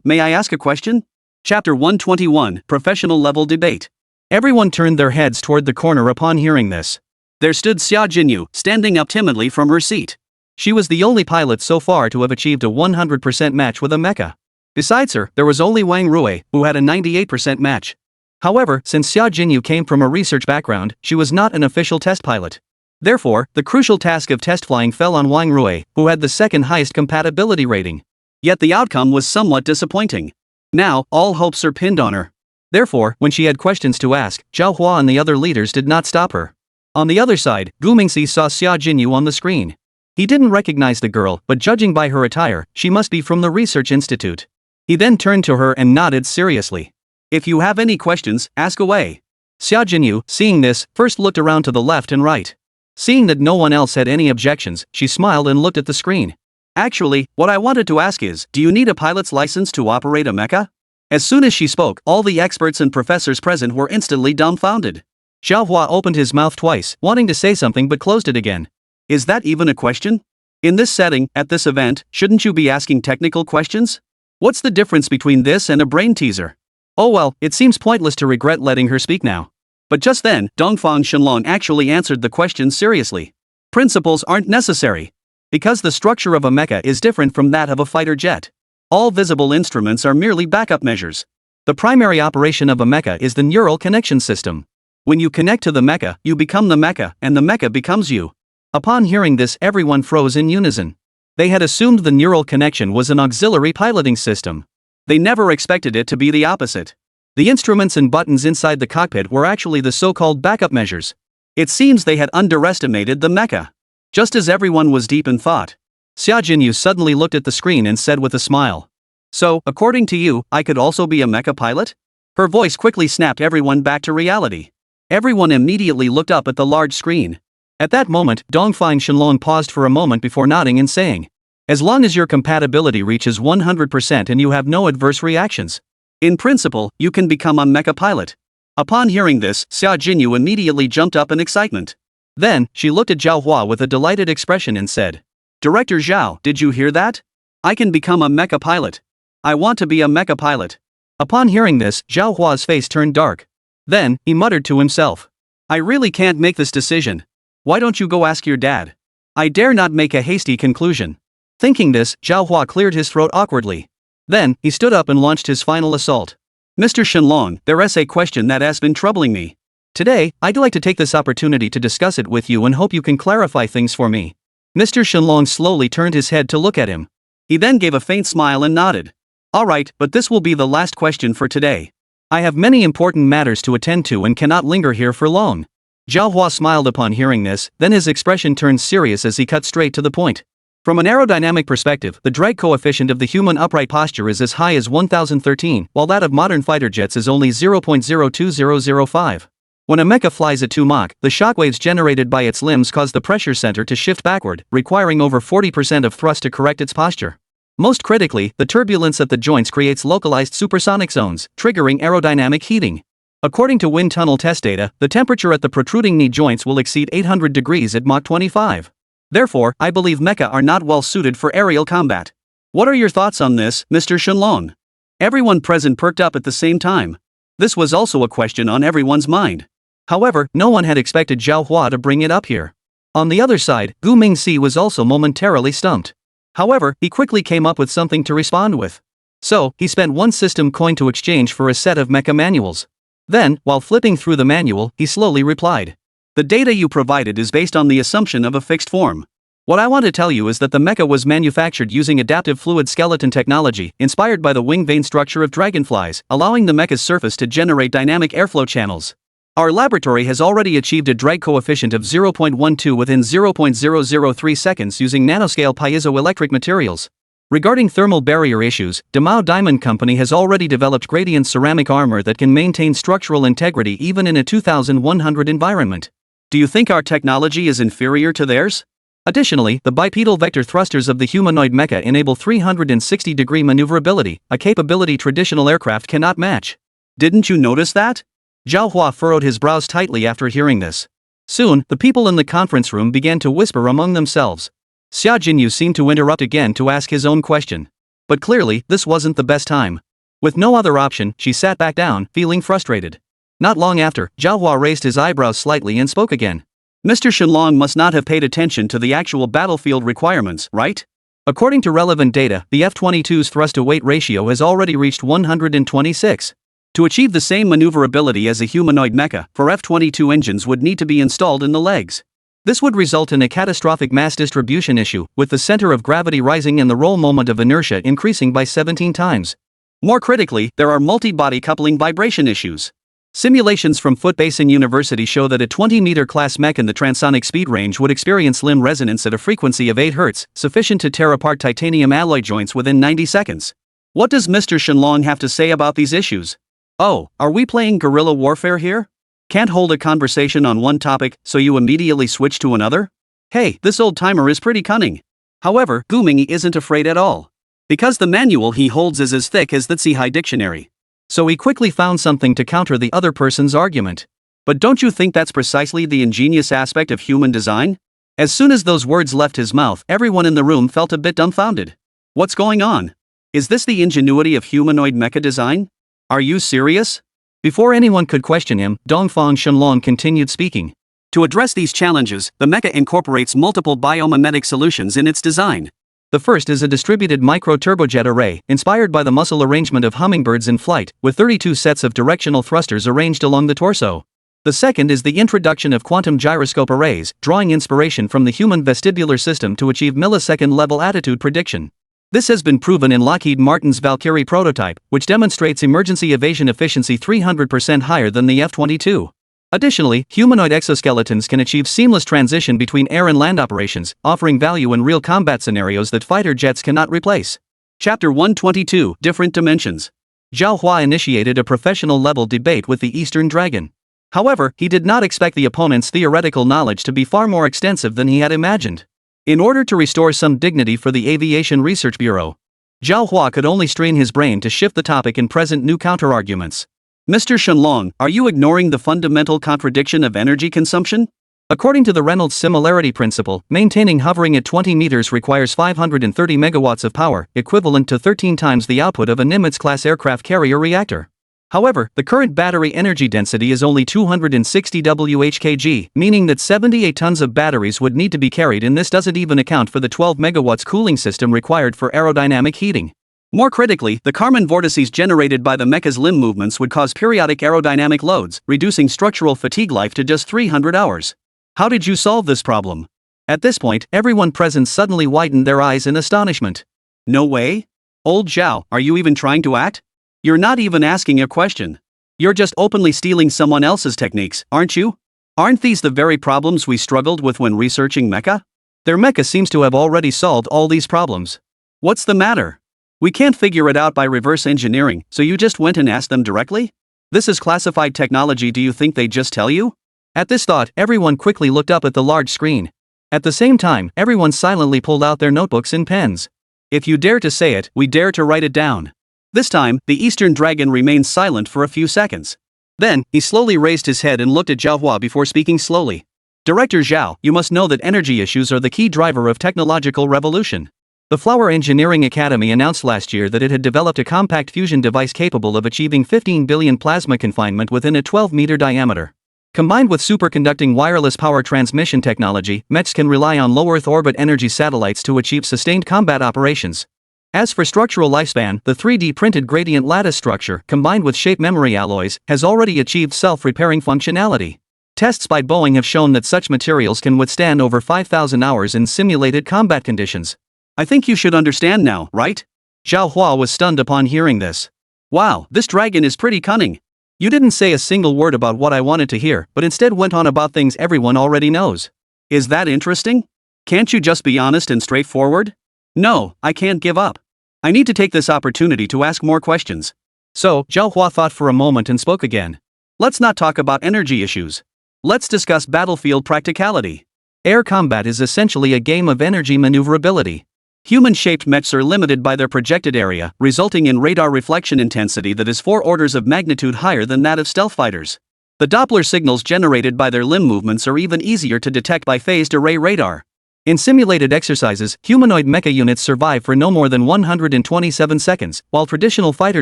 May I ask a question?" Chapter 121, Professional Level Debate. Everyone turned their heads toward the corner upon hearing this. There stood Xia Jinyu, standing up timidly from her seat. She was the only pilot so far to have achieved a 100% match with a mecha. Besides her, there was only Wang Rui, who had a 98% match. However, since Xia Jinyu came from a research background, she was not an official test pilot. Therefore, the crucial task of test flying fell on Wang Rui, who had the second highest compatibility rating. Yet the outcome was somewhat disappointing. Now, all hopes are pinned on her. Therefore, when she had questions to ask, Zhao Hua and the other leaders did not stop her. On the other side, Gu Mingxi saw Xia Jinyu on the screen. He didn't recognize the girl, but judging by her attire, she must be from the research institute. He then turned to her and nodded seriously. "If you have any questions, ask away." Xia Jinyu, seeing this, first looked around to the left and right. Seeing that no one else had any objections, she smiled and looked at the screen. "Actually, what I wanted to ask is, do you need a pilot's license to operate a mecha?" As soon as she spoke, all the experts and professors present were instantly dumbfounded. Zhao Hua opened his mouth twice, wanting to say something but closed it again. Is that even a question? In this setting, at this event, shouldn't you be asking technical questions? What's the difference between this and a brain teaser? Oh well, it seems pointless to regret letting her speak now. But just then, Dongfang Shenlong actually answered the question seriously. Principles aren't necessary. Because the structure of a mecha is different from that of a fighter jet. All visible instruments are merely backup measures. The primary operation of a mecha is the neural connection system. When you connect to the mecha, you become the mecha, and the mecha becomes you. Upon hearing this, everyone froze in unison. They had assumed the neural connection was an auxiliary piloting system. They never expected it to be the opposite. The instruments and buttons inside the cockpit were actually the so-called backup measures. It seems they had underestimated the mecha. Just as everyone was deep in thought, Xia Jinyu suddenly looked at the screen and said with a smile. So, according to you, I could also be a mecha pilot? Her voice quickly snapped everyone back to reality. Everyone immediately looked up at the large screen. At that moment, Dongfang Shenlong paused for a moment before nodding and saying, "As long as your compatibility reaches 100% and you have no adverse reactions, in principle, you can become a mecha pilot." Upon hearing this, Xia Jinyu immediately jumped up in excitement. Then, she looked at Zhao Hua with a delighted expression and said, "Director Zhao, did you hear that? I can become a mecha pilot. I want to be a mecha pilot." Upon hearing this, Zhao Hua's face turned dark. Then, he muttered to himself, "I really can't make this decision. Why don't you go ask your dad? I dare not make a hasty conclusion." Thinking this, Zhao Hua cleared his throat awkwardly. Then, he stood up and launched his final assault. "Mr. Shenlong, there is a question that has been troubling me. Today, I'd like to take this opportunity to discuss it with you and hope you can clarify things for me." Mr. Shenlong slowly turned his head to look at him. He then gave a faint smile and nodded. "All right, but this will be the last question for today. I have many important matters to attend to and cannot linger here for long." Zhao Hua smiled upon hearing this, then his expression turned serious as he cut straight to the point. From an aerodynamic perspective, the drag coefficient of the human upright posture is as high as 1013, while that of modern fighter jets is only 0.02005. When a mecha flies at 2 Mach, the shockwaves generated by its limbs cause the pressure center to shift backward, requiring over 40% of thrust to correct its posture. Most critically, the turbulence at the joints creates localized supersonic zones, triggering aerodynamic heating. According to wind tunnel test data, the temperature at the protruding knee joints will exceed 800 degrees at Mach 25. Therefore, I believe mecha are not well suited for aerial combat. What are your thoughts on this, Mr. Shenlong? Everyone present perked up at the same time. This was also a question on everyone's mind. However, no one had expected Zhao Hua to bring it up here. On the other side, Gu Mingxi was also momentarily stumped. However, he quickly came up with something to respond with. So, he spent 1 system coin to exchange for a set of mecha manuals. Then, while flipping through the manual, he slowly replied, "The data you provided is based on the assumption of a fixed form. What I want to tell you is that the mecha was manufactured using adaptive fluid skeleton technology, inspired by the wing vein structure of dragonflies, allowing the mecha's surface to generate dynamic airflow channels. Our laboratory has already achieved a drag coefficient of 0.12 within 0.003 seconds using nanoscale piezoelectric materials. Regarding thermal barrier issues, Demao Diamond Company has already developed gradient ceramic armor that can maintain structural integrity even in a 2100 environment. Do you think our technology is inferior to theirs? Additionally, the bipedal vector thrusters of the humanoid mecha enable 360-degree maneuverability, a capability traditional aircraft cannot match. Didn't you notice that?" Zhao Hua furrowed his brows tightly after hearing this. Soon, the people in the conference room began to whisper among themselves. Xia Jinyu seemed to interrupt again to ask his own question. But clearly, this wasn't the best time. With no other option, she sat back down, feeling frustrated. Not long after, Zhao Hua raised his eyebrows slightly and spoke again. "Mr. Shenlong must not have paid attention to the actual battlefield requirements, right? According to relevant data, the F-22's thrust-to-weight ratio has already reached 126. To achieve the same maneuverability as a humanoid mecha, 4 F-22 engines would need to be installed in the legs. This would result in a catastrophic mass distribution issue, with the center of gravity rising and the roll moment of inertia increasing by 17 times. More critically, there are multi-body coupling vibration issues. Simulations from Foot Basin University show that a 20-meter class mech in the transonic speed range would experience limb resonance at a frequency of 8 Hz, sufficient to tear apart titanium alloy joints within 90 seconds. What does Mr. Shenlong have to say about these issues? Oh, are we playing guerrilla warfare here? Can't hold a conversation on one topic, so you immediately switch to another? Hey, this old-timer is pretty cunning. However, Gu Mingyi isn't afraid at all. Because the manual he holds is as thick as the Zihai dictionary. So he quickly found something to counter the other person's argument. But don't you think that's precisely the ingenious aspect of human design? As soon as those words left his mouth, everyone in the room felt a bit dumbfounded. What's going on? Is this the ingenuity of humanoid mecha design? Are you serious? Before anyone could question him, Dongfang Shenlong continued speaking. To address these challenges, the mecha incorporates multiple biomimetic solutions in its design. The first is a distributed micro-turbojet array, inspired by the muscle arrangement of hummingbirds in flight, with 32 sets of directional thrusters arranged along the torso. The second is the introduction of quantum gyroscope arrays, drawing inspiration from the human vestibular system to achieve millisecond-level attitude prediction. This has been proven in Lockheed Martin's Valkyrie prototype, which demonstrates emergency evasion efficiency 300% higher than the F-22. Additionally, humanoid exoskeletons can achieve seamless transition between air and land operations, offering value in real combat scenarios that fighter jets cannot replace. Chapter 122, Different Dimensions. Zhao Hua initiated a professional-level debate with the Eastern Dragon. However, he did not expect the opponent's theoretical knowledge to be far more extensive than he had imagined. In order to restore some dignity for the Aviation Research Bureau, Zhao Hua could only strain his brain to shift the topic and present new counterarguments. Mr. Shenlong, are you ignoring the fundamental contradiction of energy consumption? According to the Reynolds similarity principle, maintaining hovering at 20 meters requires 530 megawatts of power, equivalent to 13 times the output of a Nimitz-class aircraft carrier reactor. However, the current battery energy density is only 260 Wh/kg, meaning that 78 tons of batteries would need to be carried, and this doesn't even account for the 12 megawatts cooling system required for aerodynamic heating. More critically, the Kármán vortices generated by the mecha's limb movements would cause periodic aerodynamic loads, reducing structural fatigue life to just 300 hours. How did you solve this problem? At this point, everyone present suddenly widened their eyes in astonishment. No way? Old Zhao, are you even trying to act? You're not even asking a question. You're just openly stealing someone else's techniques, aren't you? Aren't these the very problems we struggled with when researching mecha? Their mecha seems to have already solved all these problems. What's the matter? We can't figure it out by reverse engineering, so you just went and asked them directly? This is classified technology, do you think they'd just tell you? At this thought, everyone quickly looked up at the large screen. At the same time, everyone silently pulled out their notebooks and pens. If you dare to say it, we dare to write it down. This time, the Eastern Dragon remained silent for a few seconds. Then, he slowly raised his head and looked at Zhao Hua before speaking slowly. Director Zhao, you must know that energy issues are the key driver of technological revolution. The Flower Engineering Academy announced last year that it had developed a compact fusion device capable of achieving 15 billion plasma confinement within a 12-meter diameter. Combined with superconducting wireless power transmission technology, mechs can rely on low Earth orbit energy satellites to achieve sustained combat operations. As for structural lifespan, the 3D printed gradient lattice structure, combined with shape memory alloys, has already achieved self-repairing functionality. Tests by Boeing have shown that such materials can withstand over 5,000 hours in simulated combat conditions. I think you should understand now, right? Zhao Hua was stunned upon hearing this. Wow, this dragon is pretty cunning. You didn't say a single word about what I wanted to hear, but instead went on about things everyone already knows. Is that interesting? Can't you just be honest and straightforward? No, I can't give up. I need to take this opportunity to ask more questions. So, Zhao Hua thought for a moment and spoke again. Let's not talk about energy issues. Let's discuss battlefield practicality. Air combat is essentially a game of energy maneuverability. Human-shaped mechs are limited by their projected area, resulting in radar reflection intensity that is 4 orders of magnitude higher than that of stealth fighters. The Doppler signals generated by their limb movements are even easier to detect by phased array radar. In simulated exercises, humanoid mecha units survive for no more than 127 seconds, while traditional fighter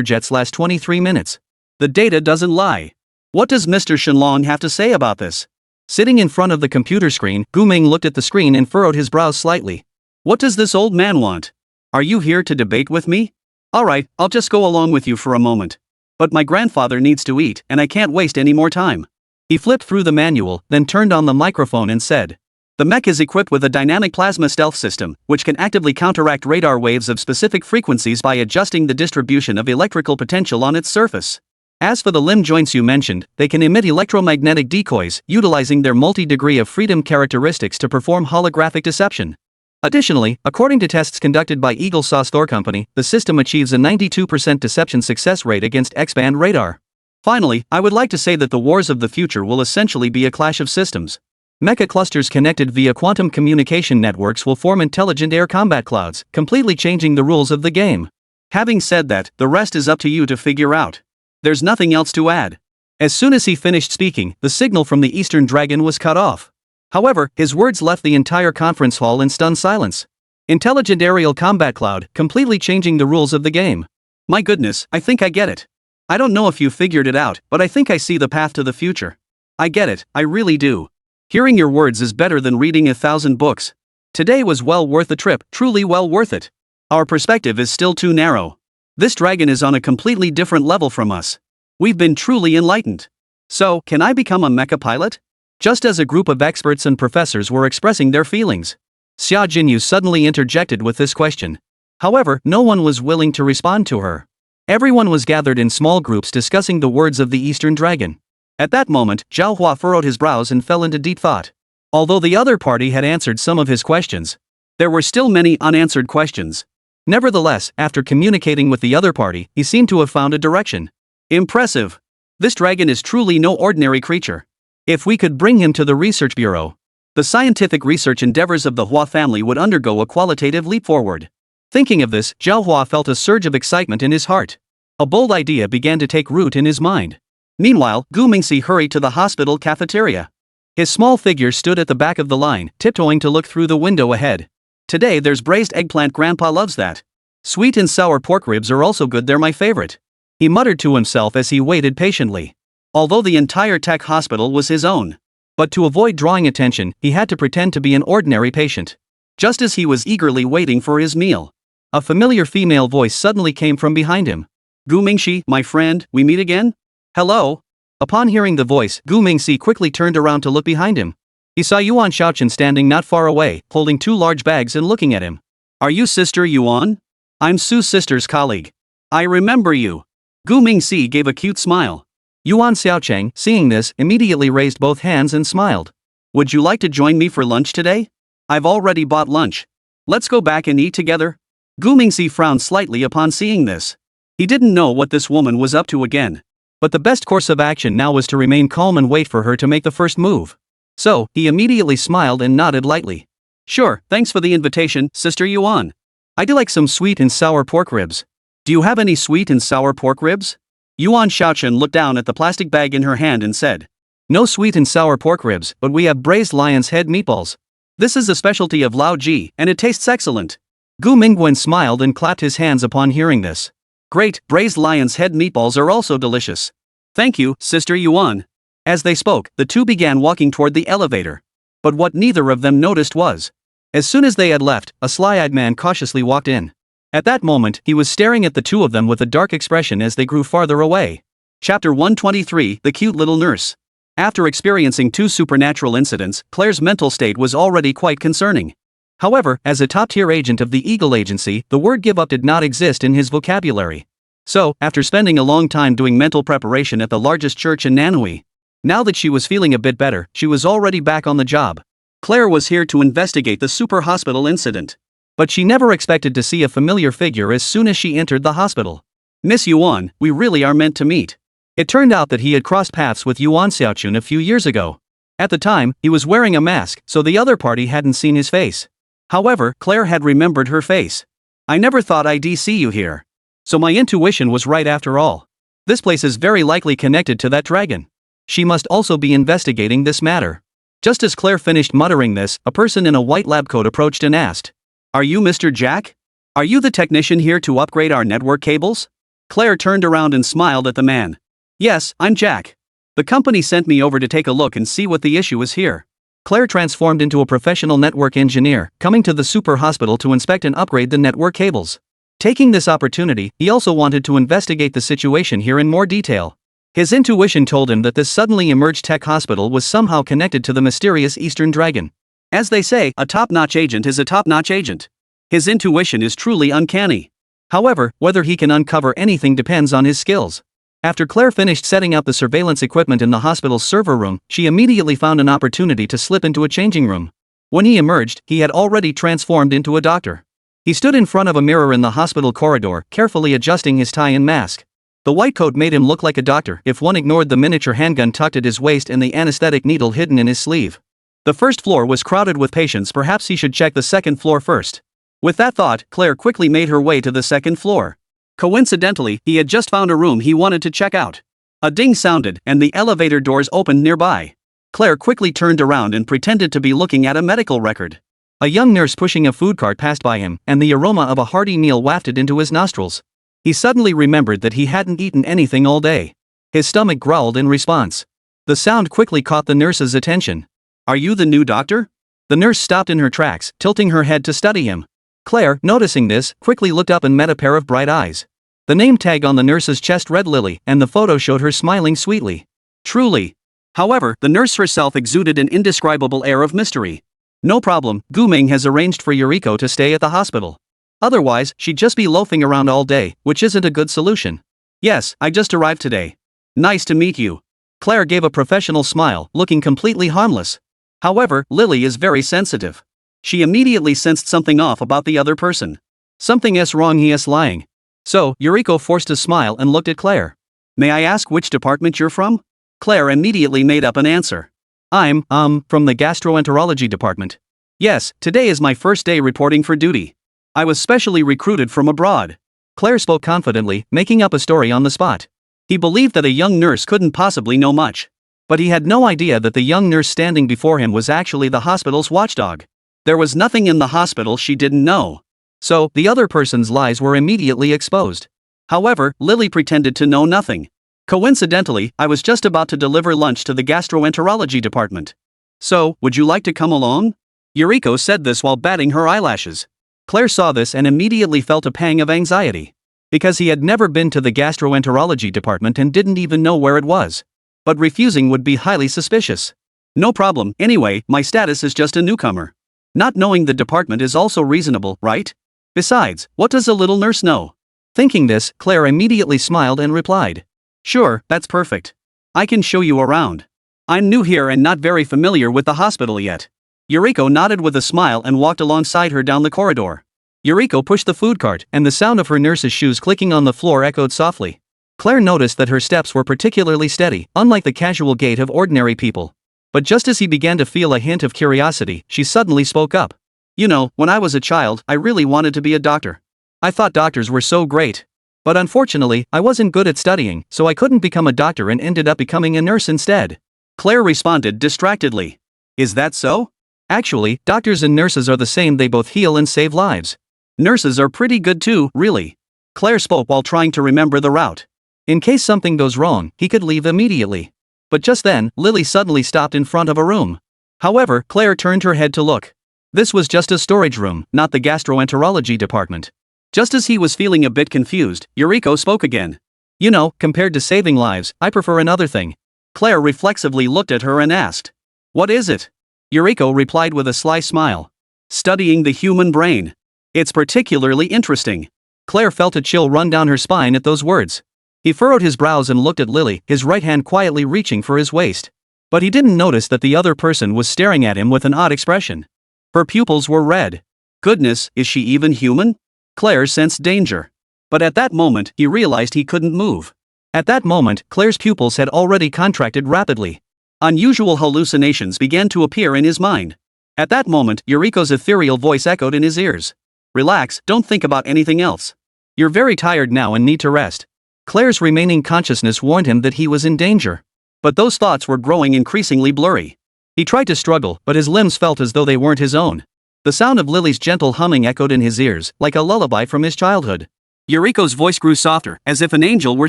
jets last 23 minutes. The data doesn't lie. What does Mr. Shenlong have to say about this? Sitting in front of the computer screen, Gu Ming looked at the screen and furrowed his brows slightly. What does this old man want? Are you here to debate with me? Alright, I'll just go along with you for a moment. But my grandfather needs to eat, and I can't waste any more time. He flipped through the manual, then turned on the microphone and said, the mech is equipped with a dynamic plasma stealth system, which can actively counteract radar waves of specific frequencies by adjusting the distribution of electrical potential on its surface. As for the limb joints you mentioned, they can emit electromagnetic decoys, utilizing their multi-degree of freedom characteristics to perform holographic deception. Additionally, according to tests conducted by Eagle Sauce Thor Company, the system achieves a 92% deception success rate against X-band radar. Finally, I would like to say that the wars of the future will essentially be a clash of systems. Mecha clusters connected via quantum communication networks will form intelligent air combat clouds, completely changing the rules of the game. Having said that, the rest is up to you to figure out. There's nothing else to add. As soon as he finished speaking, the signal from the Eastern Dragon was cut off. However, his words left the entire conference hall in stunned silence. Intelligent aerial combat cloud, completely changing the rules of the game. My goodness, I think I get it. I don't know if you figured it out, but I think I see the path to the future. I get it, I really do. Hearing your words is better than reading 1,000 books. Today was well worth the trip, truly well worth it. Our perspective is still too narrow. This dragon is on a completely different level from us. We've been truly enlightened. So, can I become a mecha pilot? Just as a group of experts and professors were expressing their feelings, Xia Jinyu suddenly interjected with this question. However, no one was willing to respond to her. Everyone was gathered in small groups discussing the words of the Eastern Dragon. At that moment, Zhao Hua furrowed his brows and fell into deep thought. Although the other party had answered some of his questions, there were still many unanswered questions. Nevertheless, after communicating with the other party, he seemed to have found a direction. Impressive. This dragon is truly no ordinary creature. If we could bring him to the research bureau, the scientific research endeavors of the Hua family would undergo a qualitative leap forward. Thinking of this, Zhao Hua felt a surge of excitement in his heart. A bold idea began to take root in his mind. Meanwhile, Gu Mingxi hurried to the hospital cafeteria. His small figure stood at the back of the line, tiptoeing to look through the window ahead. Today there's braised eggplant, grandpa loves that. Sweet and sour pork ribs are also good, they're my favorite. He muttered to himself as he waited patiently. Although the entire tech hospital was his own. But to avoid drawing attention, he had to pretend to be an ordinary patient. Just as he was eagerly waiting for his meal, a familiar female voice suddenly came from behind him. Gu Mingxi, my friend, we meet again? Hello? Upon hearing the voice, Gu Mingxi quickly turned around to look behind him. He saw Yuan Xiaochen standing not far away, holding 2 large bags and looking at him. Are you Sister Yuan? I'm Su's sister's colleague. I remember you. Gu Mingxi gave a cute smile. Yuan Xiaocheng, seeing this, immediately raised both hands and smiled. Would you like to join me for lunch today? I've already bought lunch. Let's go back and eat together. Gu Mingxi frowned slightly upon seeing this. He didn't know what this woman was up to again. But the best course of action now was to remain calm and wait for her to make the first move. So, he immediately smiled and nodded lightly. Sure, thanks for the invitation, Sister Yuan. I'd like some sweet and sour pork ribs. Do you have any sweet and sour pork ribs? Yuan Xiaochen looked down at the plastic bag in her hand and said. No sweet and sour pork ribs, but we have braised lion's head meatballs. This is a specialty of Lao Ji, and it tastes excellent. Gu Mingwen smiled and clapped his hands upon hearing this. Great, braised lion's head meatballs are also delicious. Thank you, Sister Yuan. As they spoke, the two began walking toward the elevator. But what neither of them noticed was, as soon as they had left, a sly-eyed man cautiously walked in. At that moment, he was staring at the two of them with a dark expression as they grew farther away. Chapter 123, The Cute Little Nurse. After experiencing 2 supernatural incidents, Claire's mental state was already quite concerning. However, as a top-tier agent of the Eagle Agency, the word give up did not exist in his vocabulary. So, after spending a long time doing mental preparation at the largest church in Nanhui, now that she was feeling a bit better, she was already back on the job. Claire was here to investigate the super hospital incident. But she never expected to see a familiar figure as soon as she entered the hospital. Miss Yuan, we really are meant to meet. It turned out that he had crossed paths with Yuan Xiaochun a few years ago. At the time, he was wearing a mask, so the other party hadn't seen his face. However, Claire had remembered her face. I never thought I'd see you here. So my intuition was right after all. This place is very likely connected to that dragon. She must also be investigating this matter. Just as Claire finished muttering this, a person in a white lab coat approached and asked, Are you Mr. Jack? Are you the technician here to upgrade our network cables? Claire turned around and smiled at the man. Yes, I'm Jack. The company sent me over to take a look and see what the issue is here. Claire transformed into a professional network engineer, coming to the super hospital to inspect and upgrade the network cables. Taking this opportunity, he also wanted to investigate the situation here in more detail. His intuition told him that this suddenly emerged tech hospital was somehow connected to the mysterious Eastern Dragon. As they say, a top-notch agent is a top-notch agent. His intuition is truly uncanny. However, whether he can uncover anything depends on his skills. After Claire finished setting up the surveillance equipment in the hospital's server room, she immediately found an opportunity to slip into a changing room. When he emerged, he had already transformed into a doctor. He stood in front of a mirror in the hospital corridor, carefully adjusting his tie and mask. The white coat made him look like a doctor if one ignored the miniature handgun tucked at his waist and the anesthetic needle hidden in his sleeve. The first floor was crowded with patients, perhaps he should check the second floor first. With that thought, Claire quickly made her way to the second floor. Coincidentally, he had just found a room he wanted to check out. A ding sounded, and the elevator doors opened nearby. Claire quickly turned around and pretended to be looking at a medical record. A young nurse pushing a food cart passed by him, and the aroma of a hearty meal wafted into his nostrils. He suddenly remembered that he hadn't eaten anything all day. His stomach growled in response. The sound quickly caught the nurse's attention. Are you the new doctor? The nurse stopped in her tracks, tilting her head to study him. Claire, noticing this, quickly looked up and met a pair of bright eyes. The name tag on the nurse's chest read Lily, and the photo showed her smiling sweetly. Truly. However, the nurse herself exuded an indescribable air of mystery. No problem, Gu Ming has arranged for Yuriko to stay at the hospital. Otherwise, she'd just be loafing around all day, which isn't a good solution. Yes, I just arrived today. Nice to meet you. Claire gave a professional smile, looking completely harmless. However, Lily is very sensitive. She immediately sensed something off about the other person. Something is wrong, he is lying. So, Yuriko forced a smile and looked at Claire. May I ask which department you're from? Claire immediately made up an answer. I'm, from the gastroenterology department. Yes, today is my first day reporting for duty. I was specially recruited from abroad. Claire spoke confidently, making up a story on the spot. He believed that a young nurse couldn't possibly know much. But he had no idea that the young nurse standing before him was actually the hospital's watchdog. There was nothing in the hospital she didn't know. So, the other person's lies were immediately exposed. However, Lily pretended to know nothing. Coincidentally, I was just about to deliver lunch to the gastroenterology department. So, would you like to come along? Yuriko said this while batting her eyelashes. Claire saw this and immediately felt a pang of anxiety. Because he had never been to the gastroenterology department and didn't even know where it was. But refusing would be highly suspicious. No problem, anyway, my status is just a newcomer. Not knowing the department is also reasonable, right? Besides, what does a little nurse know? Thinking this, Claire immediately smiled and replied. Sure, that's perfect. I can show you around. I'm new here and not very familiar with the hospital yet. Yuriko nodded with a smile and walked alongside her down the corridor. Yuriko pushed the food cart, and the sound of her nurse's shoes clicking on the floor echoed softly. Claire noticed that her steps were particularly steady, unlike the casual gait of ordinary people. But just as he began to feel a hint of curiosity, she suddenly spoke up. You know, when I was a child, I really wanted to be a doctor. I thought doctors were so great. But unfortunately, I wasn't good at studying, so I couldn't become a doctor and ended up becoming a nurse instead. Claire responded distractedly. Is that so? Actually, doctors and nurses are the same, they both heal and save lives. Nurses are pretty good too, really. Claire spoke while trying to remember the route. In case something goes wrong, he could leave immediately. But just then, Lily suddenly stopped in front of a room. However, Claire turned her head to look. This was just a storage room, not the gastroenterology department. Just as he was feeling a bit confused, Yuriko spoke again. You know, compared to saving lives, I prefer another thing. Claire reflexively looked at her and asked. What is it? Yuriko replied with a sly smile. Studying the human brain. It's particularly interesting. Claire felt a chill run down her spine at those words. He furrowed his brows and looked at Lily, his right hand quietly reaching for his waist. But he didn't notice that the other person was staring at him with an odd expression. Her pupils were red. Goodness, is she even human? Claire sensed danger. But at that moment, he realized he couldn't move. At that moment, Claire's pupils had already contracted rapidly. Unusual hallucinations began to appear in his mind. At that moment, Yuriko's ethereal voice echoed in his ears. Relax, don't think about anything else. You're very tired now and need to rest. Claire's remaining consciousness warned him that he was in danger. But those thoughts were growing increasingly blurry. He tried to struggle, but his limbs felt as though they weren't his own. The sound of Lily's gentle humming echoed in his ears, like a lullaby from his childhood. Yuriko's voice grew softer, as if an angel were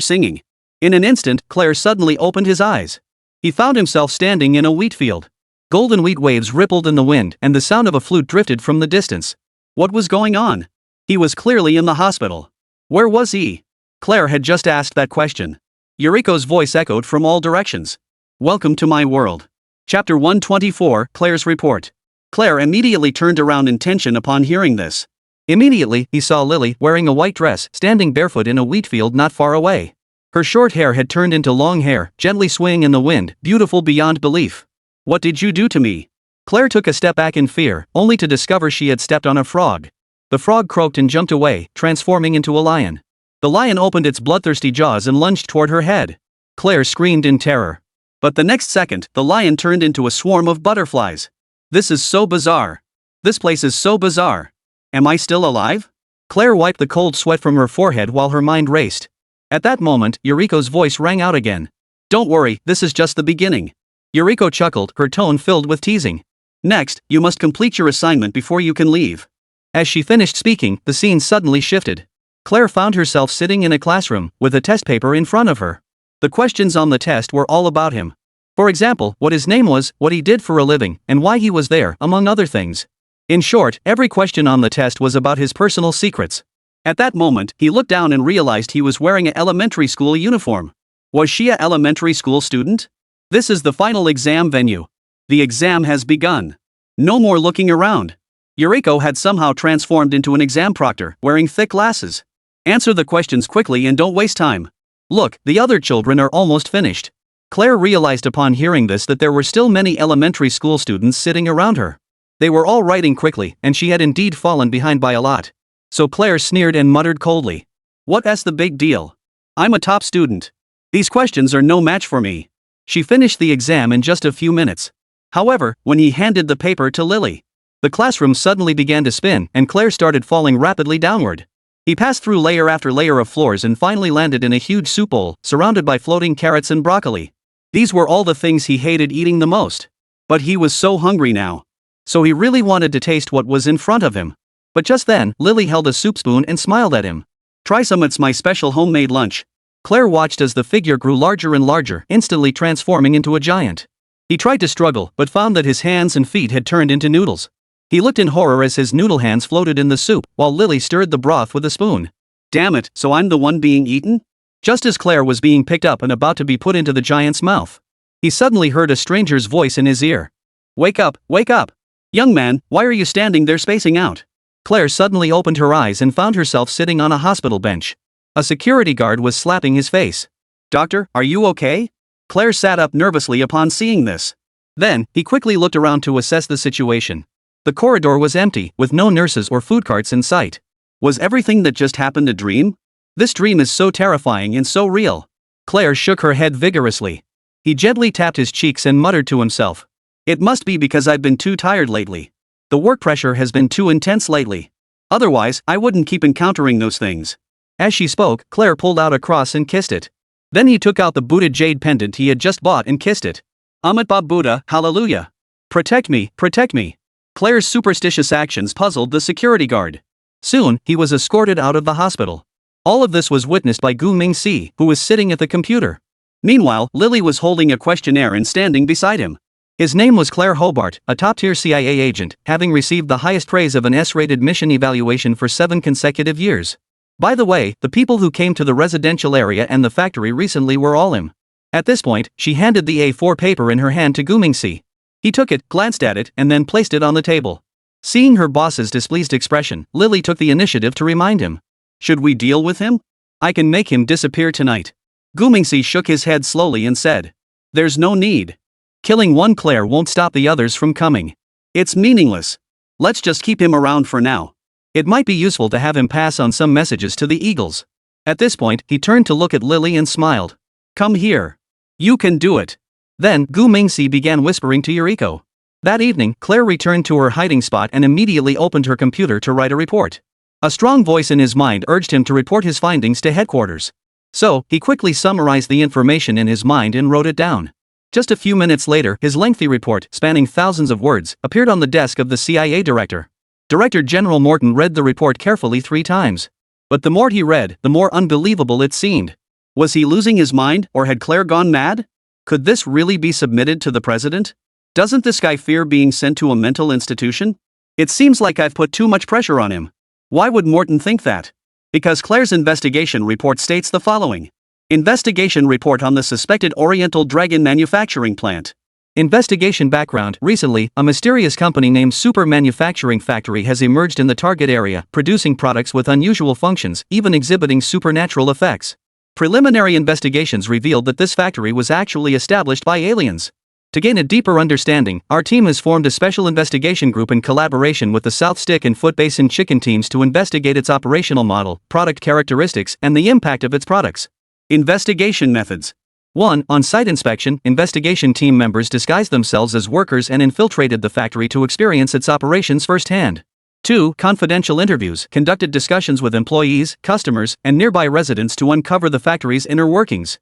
singing. In an instant, Claire suddenly opened his eyes. He found himself standing in a wheat field. Golden wheat waves rippled in the wind, and the sound of a flute drifted from the distance. What was going on? He was clearly in the hospital. Where was he? Claire had just asked that question. Yuriko's voice echoed from all directions. Welcome to my world. Chapter 124, Claire's Report. Claire immediately turned around in tension upon hearing this. Immediately, he saw Lily, wearing a white dress, standing barefoot in a wheat field not far away. Her short hair had turned into long hair, gently swaying in the wind, beautiful beyond belief. What did you do to me? Claire took a step back in fear, only to discover she had stepped on a frog. The frog croaked and jumped away, transforming into a lion. The lion opened its bloodthirsty jaws and lunged toward her head. Claire screamed in terror. But the next second, the lion turned into a swarm of butterflies. This is so bizarre. This place is so bizarre. Am I still alive? Claire wiped the cold sweat from her forehead while her mind raced. At that moment, Yuriko's voice rang out again. Don't worry, this is just the beginning. Yuriko chuckled, her tone filled with teasing. Next, you must complete your assignment before you can leave. As she finished speaking, the scene suddenly shifted. Claire found herself sitting in a classroom, with a test paper in front of her. The questions on the test were all about him. For example, what his name was, what he did for a living, and why he was there, among other things. In short, every question on the test was about his personal secrets. At that moment, he looked down and realized he was wearing an elementary school uniform. Was she an elementary school student? This is the final exam venue. The exam has begun. No more looking around. Yuriko had somehow transformed into an exam proctor, wearing thick glasses. Answer the questions quickly and don't waste time. Look, the other children are almost finished. Claire realized upon hearing this that there were still many elementary school students sitting around her. They were all writing quickly, and she had indeed fallen behind by a lot. So Claire sneered and muttered coldly. What's the big deal? I'm a top student. These questions are no match for me. She finished the exam in just a few minutes. However, when he handed the paper to Lily, the classroom suddenly began to spin and Claire started falling rapidly downward. He passed through layer after layer of floors and finally landed in a huge soup bowl, surrounded by floating carrots and broccoli. These were all the things he hated eating the most. But he was so hungry now. So he really wanted to taste what was in front of him. But just then, Lily held a soup spoon and smiled at him. "Try some, it's my special homemade lunch." Claire watched as the figure grew larger and larger, instantly transforming into a giant. He tried to struggle, but found that his hands and feet had turned into noodles. He looked in horror as his noodle hands floated in the soup, while Lily stirred the broth with a spoon. Damn it, so I'm the one being eaten? Just as Claire was being picked up and about to be put into the giant's mouth, he suddenly heard a stranger's voice in his ear. Wake up, wake up! Young man, why are you standing there spacing out?" Claire suddenly opened her eyes and found herself sitting on a hospital bench. A security guard was slapping his face. "Doctor, are you okay?" Claire sat up nervously upon seeing this. Then, he quickly looked around to assess the situation. The corridor was empty, with no nurses or food carts in sight. Was everything that just happened a dream? This dream is so terrifying and so real. Claire shook her head vigorously. He gently tapped his cheeks and muttered to himself. "It must be because I've been too tired lately. The work pressure has been too intense lately. Otherwise, I wouldn't keep encountering those things." As she spoke, Claire pulled out a cross and kissed it. Then he took out the Buddha jade pendant he had just bought and kissed it. "Amit Bab Buddha, hallelujah. Protect me, protect me." Claire's superstitious actions puzzled the security guard. Soon, he was escorted out of the hospital. All of this was witnessed by Gu Mingxi, who was sitting at the computer. Meanwhile, Lily was holding a questionnaire and standing beside him. His name was Claire Hobart, a top-tier CIA agent, having received the highest praise of an S-rated mission evaluation for 7 consecutive years. By the way, the people who came to the residential area and the factory recently were all him. At this point, she handed the A4 paper in her hand to Gu Mingxi. He took it, glanced at it, and then placed it on the table. Seeing her boss's displeased expression, Lily took the initiative to remind him. "Should we deal with him? I can make him disappear tonight." Gu Mingxi shook his head slowly and said, "There's no need. Killing one Claire won't stop the others from coming. It's meaningless. Let's just keep him around for now. It might be useful to have him pass on some messages to the Eagles." At this point, he turned to look at Lily and smiled. "Come here. You can do it." Then, Gu Mingxi began whispering to Yuriko. That evening, Claire returned to her hiding spot and immediately opened her computer to write a report. A strong voice in his mind urged him to report his findings to headquarters. So, he quickly summarized the information in his mind and wrote it down. Just a few minutes later, his lengthy report, spanning thousands of words, appeared on the desk of the CIA director. Director General Morton read the report carefully 3 times. But the more he read, the more unbelievable it seemed. Was he losing his mind, or had Claire gone mad? Could this really be submitted to the president? Doesn't this guy fear being sent to a mental institution? It seems like I've put too much pressure on him. Why would Morton think that? Because Claire's investigation report states the following. Investigation report on the suspected Oriental Dragon manufacturing plant. Investigation background. Recently, a mysterious company named Super Manufacturing Factory has emerged in the target area, producing products with unusual functions, even exhibiting supernatural effects. Preliminary investigations revealed that this factory was actually established by aliens. To gain a deeper understanding, our team has formed a special investigation group in collaboration with the South Stick and Foot Basin Chicken teams to investigate its operational model, product characteristics, and the impact of its products. Investigation methods. 1. On-site inspection. Investigation team members disguised themselves as workers and infiltrated the factory to experience its operations firsthand. 2. Confidential interviews. Conducted discussions with employees, customers, and nearby residents to uncover the factory's inner workings.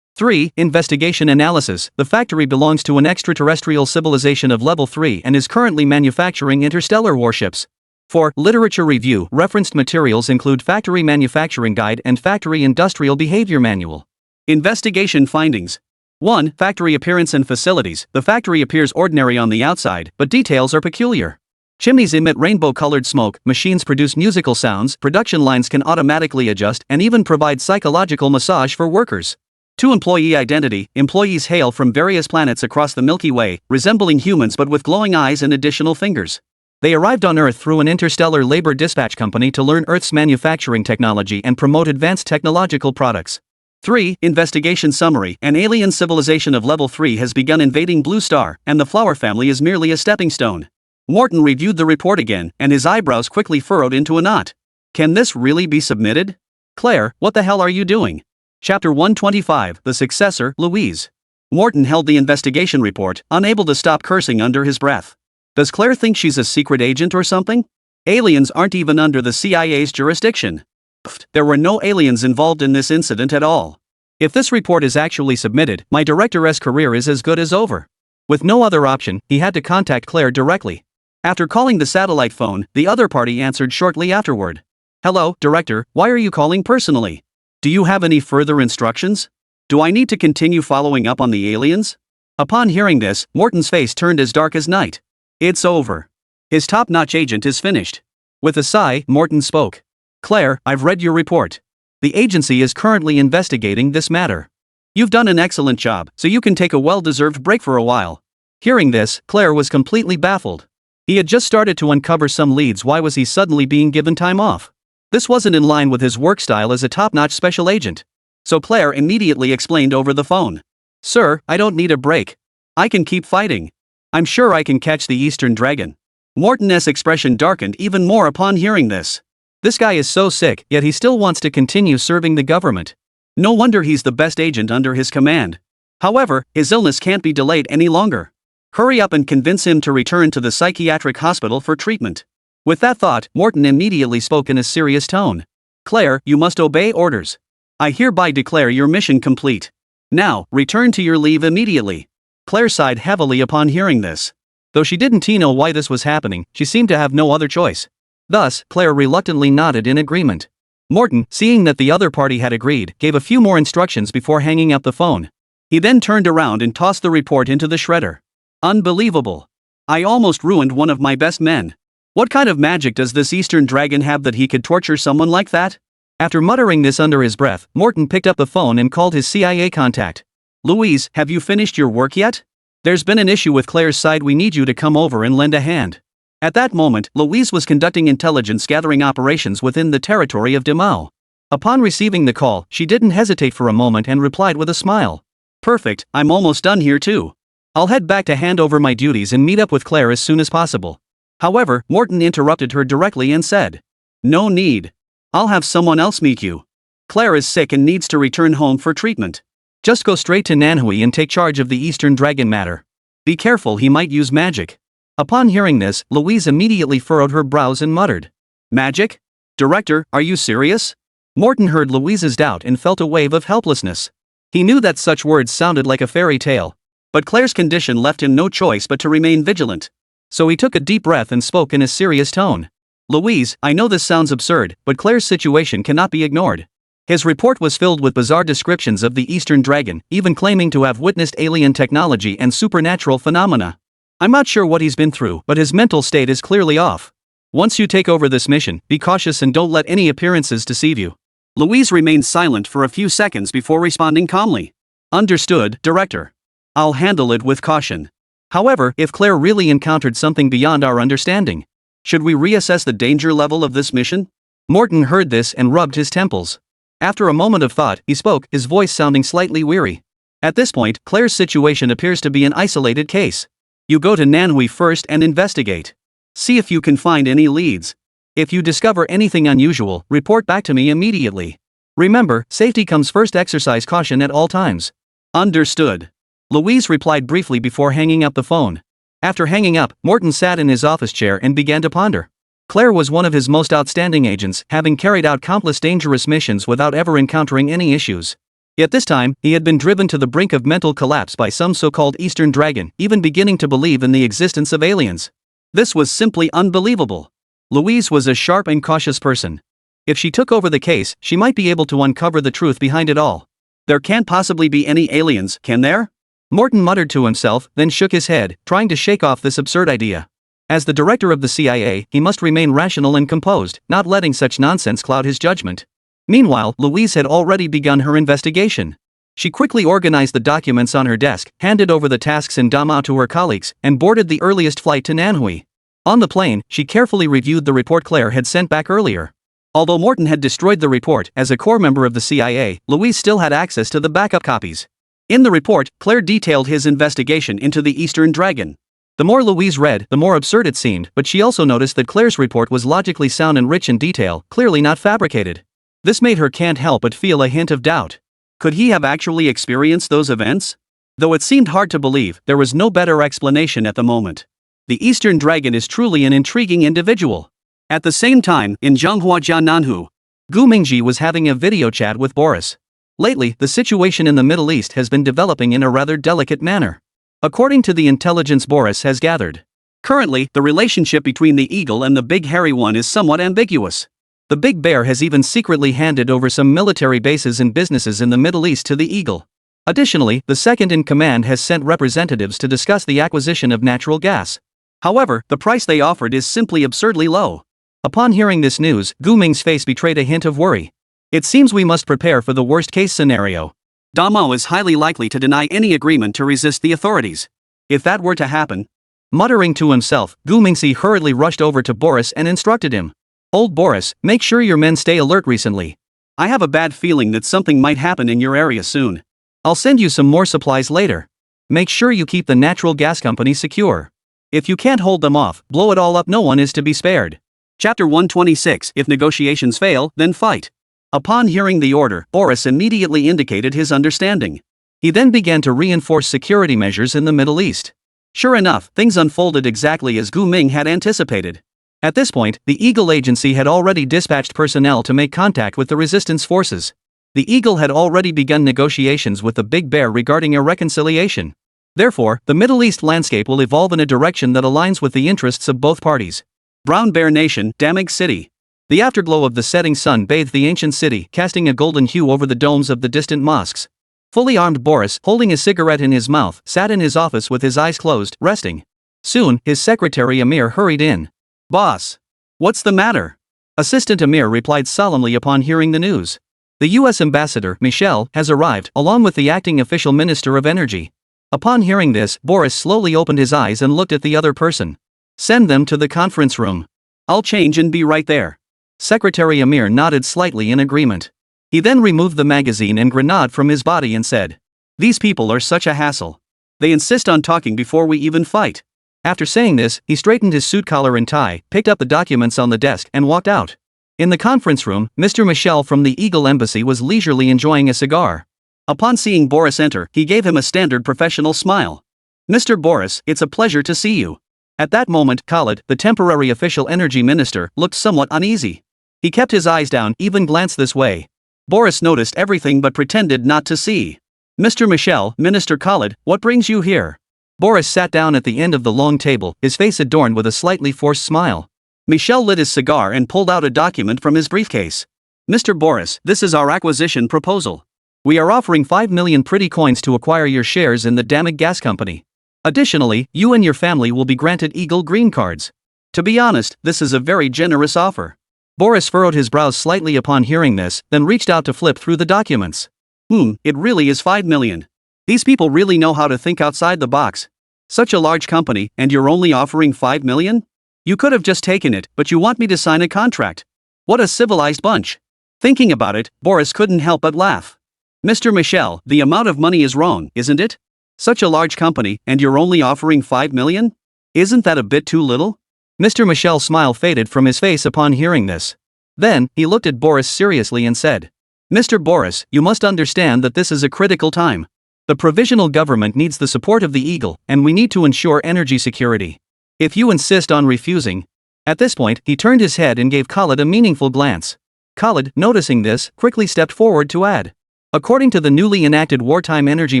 3. Investigation analysis. The factory belongs to an extraterrestrial civilization of level 3 and is currently manufacturing interstellar warships. 4. Literature review. Referenced materials include Factory Manufacturing Guide and Factory Industrial Behavior Manual. Investigation findings. 1. Factory appearance and facilities. The factory appears ordinary on the outside, but details are peculiar. Chimneys emit rainbow-colored smoke, machines produce musical sounds, production lines can automatically adjust, and even provide psychological massage for workers. 2. Employee identity. Employees hail from various planets across the Milky Way, resembling humans but with glowing eyes and additional fingers. They arrived on Earth through an interstellar labor dispatch company to learn Earth's manufacturing technology and promote advanced technological products. 3. Investigation summary. An alien civilization of level 3 has begun invading Blue Star, and the Flower family is merely a stepping stone. Morton reviewed the report again, and his eyebrows quickly furrowed into a knot. Can this really be submitted? Claire, what the hell are you doing? Chapter 125, The Successor, Louise. Morton held the investigation report, unable to stop cursing under his breath. Does Claire think she's a secret agent or something? Aliens aren't even under the CIA's jurisdiction. Pfft, there were no aliens involved in this incident at all. If this report is actually submitted, my director's career is as good as over. With no other option, he had to contact Claire directly. After calling the satellite phone, the other party answered shortly afterward. Hello, Director, why are you calling personally? Do you have any further instructions? Do I need to continue following up on the aliens? Upon hearing this, Morton's face turned as dark as night. It's over. His top-notch agent is finished. With a sigh, Morton spoke. Claire, I've read your report. The agency is currently investigating this matter. You've done an excellent job, so you can take a well-deserved break for a while. Hearing this, Claire was completely baffled. He had just started to uncover some leads. Why was he suddenly being given time off? This wasn't in line with his work style as a top-notch special agent. So Claire immediately explained over the phone. Sir, I don't need a break. I can keep fighting. I'm sure I can catch the Eastern Dragon. Morton's expression darkened even more upon hearing this. This guy is so sick, yet he still wants to continue serving the government. No wonder he's the best agent under his command. However, his illness can't be delayed any longer. Hurry up and convince him to return to the psychiatric hospital for treatment. With that thought, Morton immediately spoke in a serious tone. Claire, you must obey orders. I hereby declare your mission complete. Now, return to your leave immediately. Claire sighed heavily upon hearing this. Though she didn't know why this was happening, she seemed to have no other choice. Thus, Claire reluctantly nodded in agreement. Morton, seeing that the other party had agreed, gave a few more instructions before hanging up the phone. He then turned around and tossed the report into the shredder. Unbelievable. I almost ruined one of my best men. What kind of magic does this Eastern Dragon have that he could torture someone like that? After muttering this under his breath, Morton picked up the phone and called his CIA contact. Louise, have you finished your work yet? There's been an issue with Claire's side. We need you to come over and lend a hand. At that moment, Louise was conducting intelligence gathering operations within the territory of Demao. Upon receiving the call, she didn't hesitate for a moment and replied with a smile. Perfect, I'm almost done here too. I'll head back to hand over my duties and meet up with Claire as soon as possible. However, Morton interrupted her directly and said, No need. I'll have someone else meet you. Claire is sick and needs to return home for treatment. Just go straight to Manhwa and take charge of the Eastern Dragon matter. Be careful, he might use magic. Upon hearing this, Louise immediately furrowed her brows and muttered. Magic? Director, are you serious? Morton heard Louise's doubt and felt a wave of helplessness. He knew that such words sounded like a fairy tale. But Claire's condition left him no choice but to remain vigilant. So he took a deep breath and spoke in a serious tone. Louise, I know this sounds absurd, but Claire's situation cannot be ignored. His report was filled with bizarre descriptions of the Eastern Dragon, even claiming to have witnessed alien technology and supernatural phenomena. I'm not sure what he's been through, but his mental state is clearly off. Once you take over this mission, be cautious and don't let any appearances deceive you. Louise remained silent for a few seconds before responding calmly. Understood, Director. I'll handle it with caution. However, if Claire really encountered something beyond our understanding, should we reassess the danger level of this mission? Morton heard this and rubbed his temples. After a moment of thought, he spoke, his voice sounding slightly weary. At this point, Claire's situation appears to be an isolated case. You go to Manhwa first and investigate. See if you can find any leads. If you discover anything unusual, report back to me immediately. Remember, safety comes first. Exercise caution at all times. Understood. Louise replied briefly before hanging up the phone. After hanging up, Morton sat in his office chair and began to ponder. Claire was one of his most outstanding agents, having carried out countless dangerous missions without ever encountering any issues. Yet this time, he had been driven to the brink of mental collapse by some so-called Eastern Dragon, even beginning to believe in the existence of aliens. This was simply unbelievable. Louise was a sharp and cautious person. If she took over the case, she might be able to uncover the truth behind it all. There can't possibly be any aliens, can there? Morton muttered to himself, then shook his head, trying to shake off this absurd idea. As the director of the CIA, he must remain rational and composed, not letting such nonsense cloud his judgment. Meanwhile, Louise had already begun her investigation. She quickly organized the documents on her desk, handed over the tasks in Damao to her colleagues, and boarded the earliest flight to Manhwa. On the plane, she carefully reviewed the report Claire had sent back earlier. Although Morton had destroyed the report, as a core member of the CIA, Louise still had access to the backup copies. In the report, Claire detailed his investigation into the Eastern Dragon. The more Louise read, the more absurd it seemed, but she also noticed that Claire's report was logically sound and rich in detail, clearly not fabricated. This made her can't help but feel a hint of doubt. Could he have actually experienced those events? Though it seemed hard to believe, there was no better explanation at the moment. The Eastern Dragon is truly an intriguing individual. At the same time, in Zhonghua Jiannanhu, Gu Mingji was having a video chat with Boris. Lately, the situation in the Middle East has been developing in a rather delicate manner. According to the intelligence Boris has gathered, currently, the relationship between the eagle and the big hairy one is somewhat ambiguous. The big bear has even secretly handed over some military bases and businesses in the Middle East to the eagle. Additionally, the second in command has sent representatives to discuss the acquisition of natural gas. However, the price they offered is simply absurdly low. Upon hearing this news, Gu Ming's face betrayed a hint of worry. It seems we must prepare for the worst-case scenario. Damo is highly likely to deny any agreement to resist the authorities. If that were to happen, muttering to himself, Gu Mingxi hurriedly rushed over to Boris and instructed him. Old Boris, make sure your men stay alert recently. I have a bad feeling that something might happen in your area soon. I'll send you some more supplies later. Make sure you keep the natural gas company secure. If you can't hold them off, blow it all up. No one is to be spared. Chapter 126. If negotiations fail, then fight. Upon hearing the order, Boris immediately indicated his understanding. He then began to reinforce security measures in the Middle East. Sure enough, things unfolded exactly as Gu Ming had anticipated. At this point, the Eagle Agency had already dispatched personnel to make contact with the resistance forces. The Eagle had already begun negotiations with the Big Bear regarding a reconciliation. Therefore, the Middle East landscape will evolve in a direction that aligns with the interests of both parties. Brown Bear Nation, Damag City. The afterglow of the setting sun bathed the ancient city, casting a golden hue over the domes of the distant mosques. Fully armed Boris, holding a cigarette in his mouth, sat in his office with his eyes closed, resting. Soon, his secretary Amir hurried in. Boss. What's the matter? Assistant Amir replied solemnly upon hearing the news. The U.S. ambassador, Michel, has arrived, along with the acting official minister of energy. Upon hearing this, Boris slowly opened his eyes and looked at the other person. Send them to the conference room. I'll change and be right there. Secretary Amir nodded slightly in agreement. He then removed the magazine and grenade from his body and said, "These people are such a hassle. They insist on talking before we even fight." After saying this, he straightened his suit collar and tie, picked up the documents on the desk, and walked out. In the conference room, Mr. Michel from the Eagle Embassy was leisurely enjoying a cigar. Upon seeing Boris enter, he gave him a standard professional smile. "Mr. Boris, it's a pleasure to see you." At that moment, Khalid, the temporary official energy minister, looked somewhat uneasy. He kept his eyes down, even glanced this way. Boris noticed everything but pretended not to see. "Mr. Michel, Minister Khalid, what brings you here?" Boris sat down at the end of the long table, his face adorned with a slightly forced smile. Michel lit his cigar and pulled out a document from his briefcase. "Mr. Boris, this is our acquisition proposal. We are offering 5 million pretty coins to acquire your shares in the Damag Gas Company. Additionally, you and your family will be granted Eagle green cards. To be honest, this is a very generous offer." Boris furrowed his brows slightly upon hearing this, then reached out to flip through the documents. It really is 5 million. These people really know how to think outside the box. Such a large company, and you're only offering 5 million? You could have just taken it, but you want me to sign a contract. What a civilized bunch. Thinking about it, Boris couldn't help but laugh. "Mr. Michel, the amount of money is wrong, isn't it? Such a large company, and you're only offering 5 million? Isn't that a bit too little?" Mr. Michel's smile faded from his face upon hearing this. Then, he looked at Boris seriously and said, "Mr. Boris, you must understand that this is a critical time. The provisional government needs the support of the Eagle, and we need to ensure energy security. If you insist on refusing..." At this point, he turned his head and gave Khalid a meaningful glance. Khalid, noticing this, quickly stepped forward to add. "According to the newly enacted Wartime Energy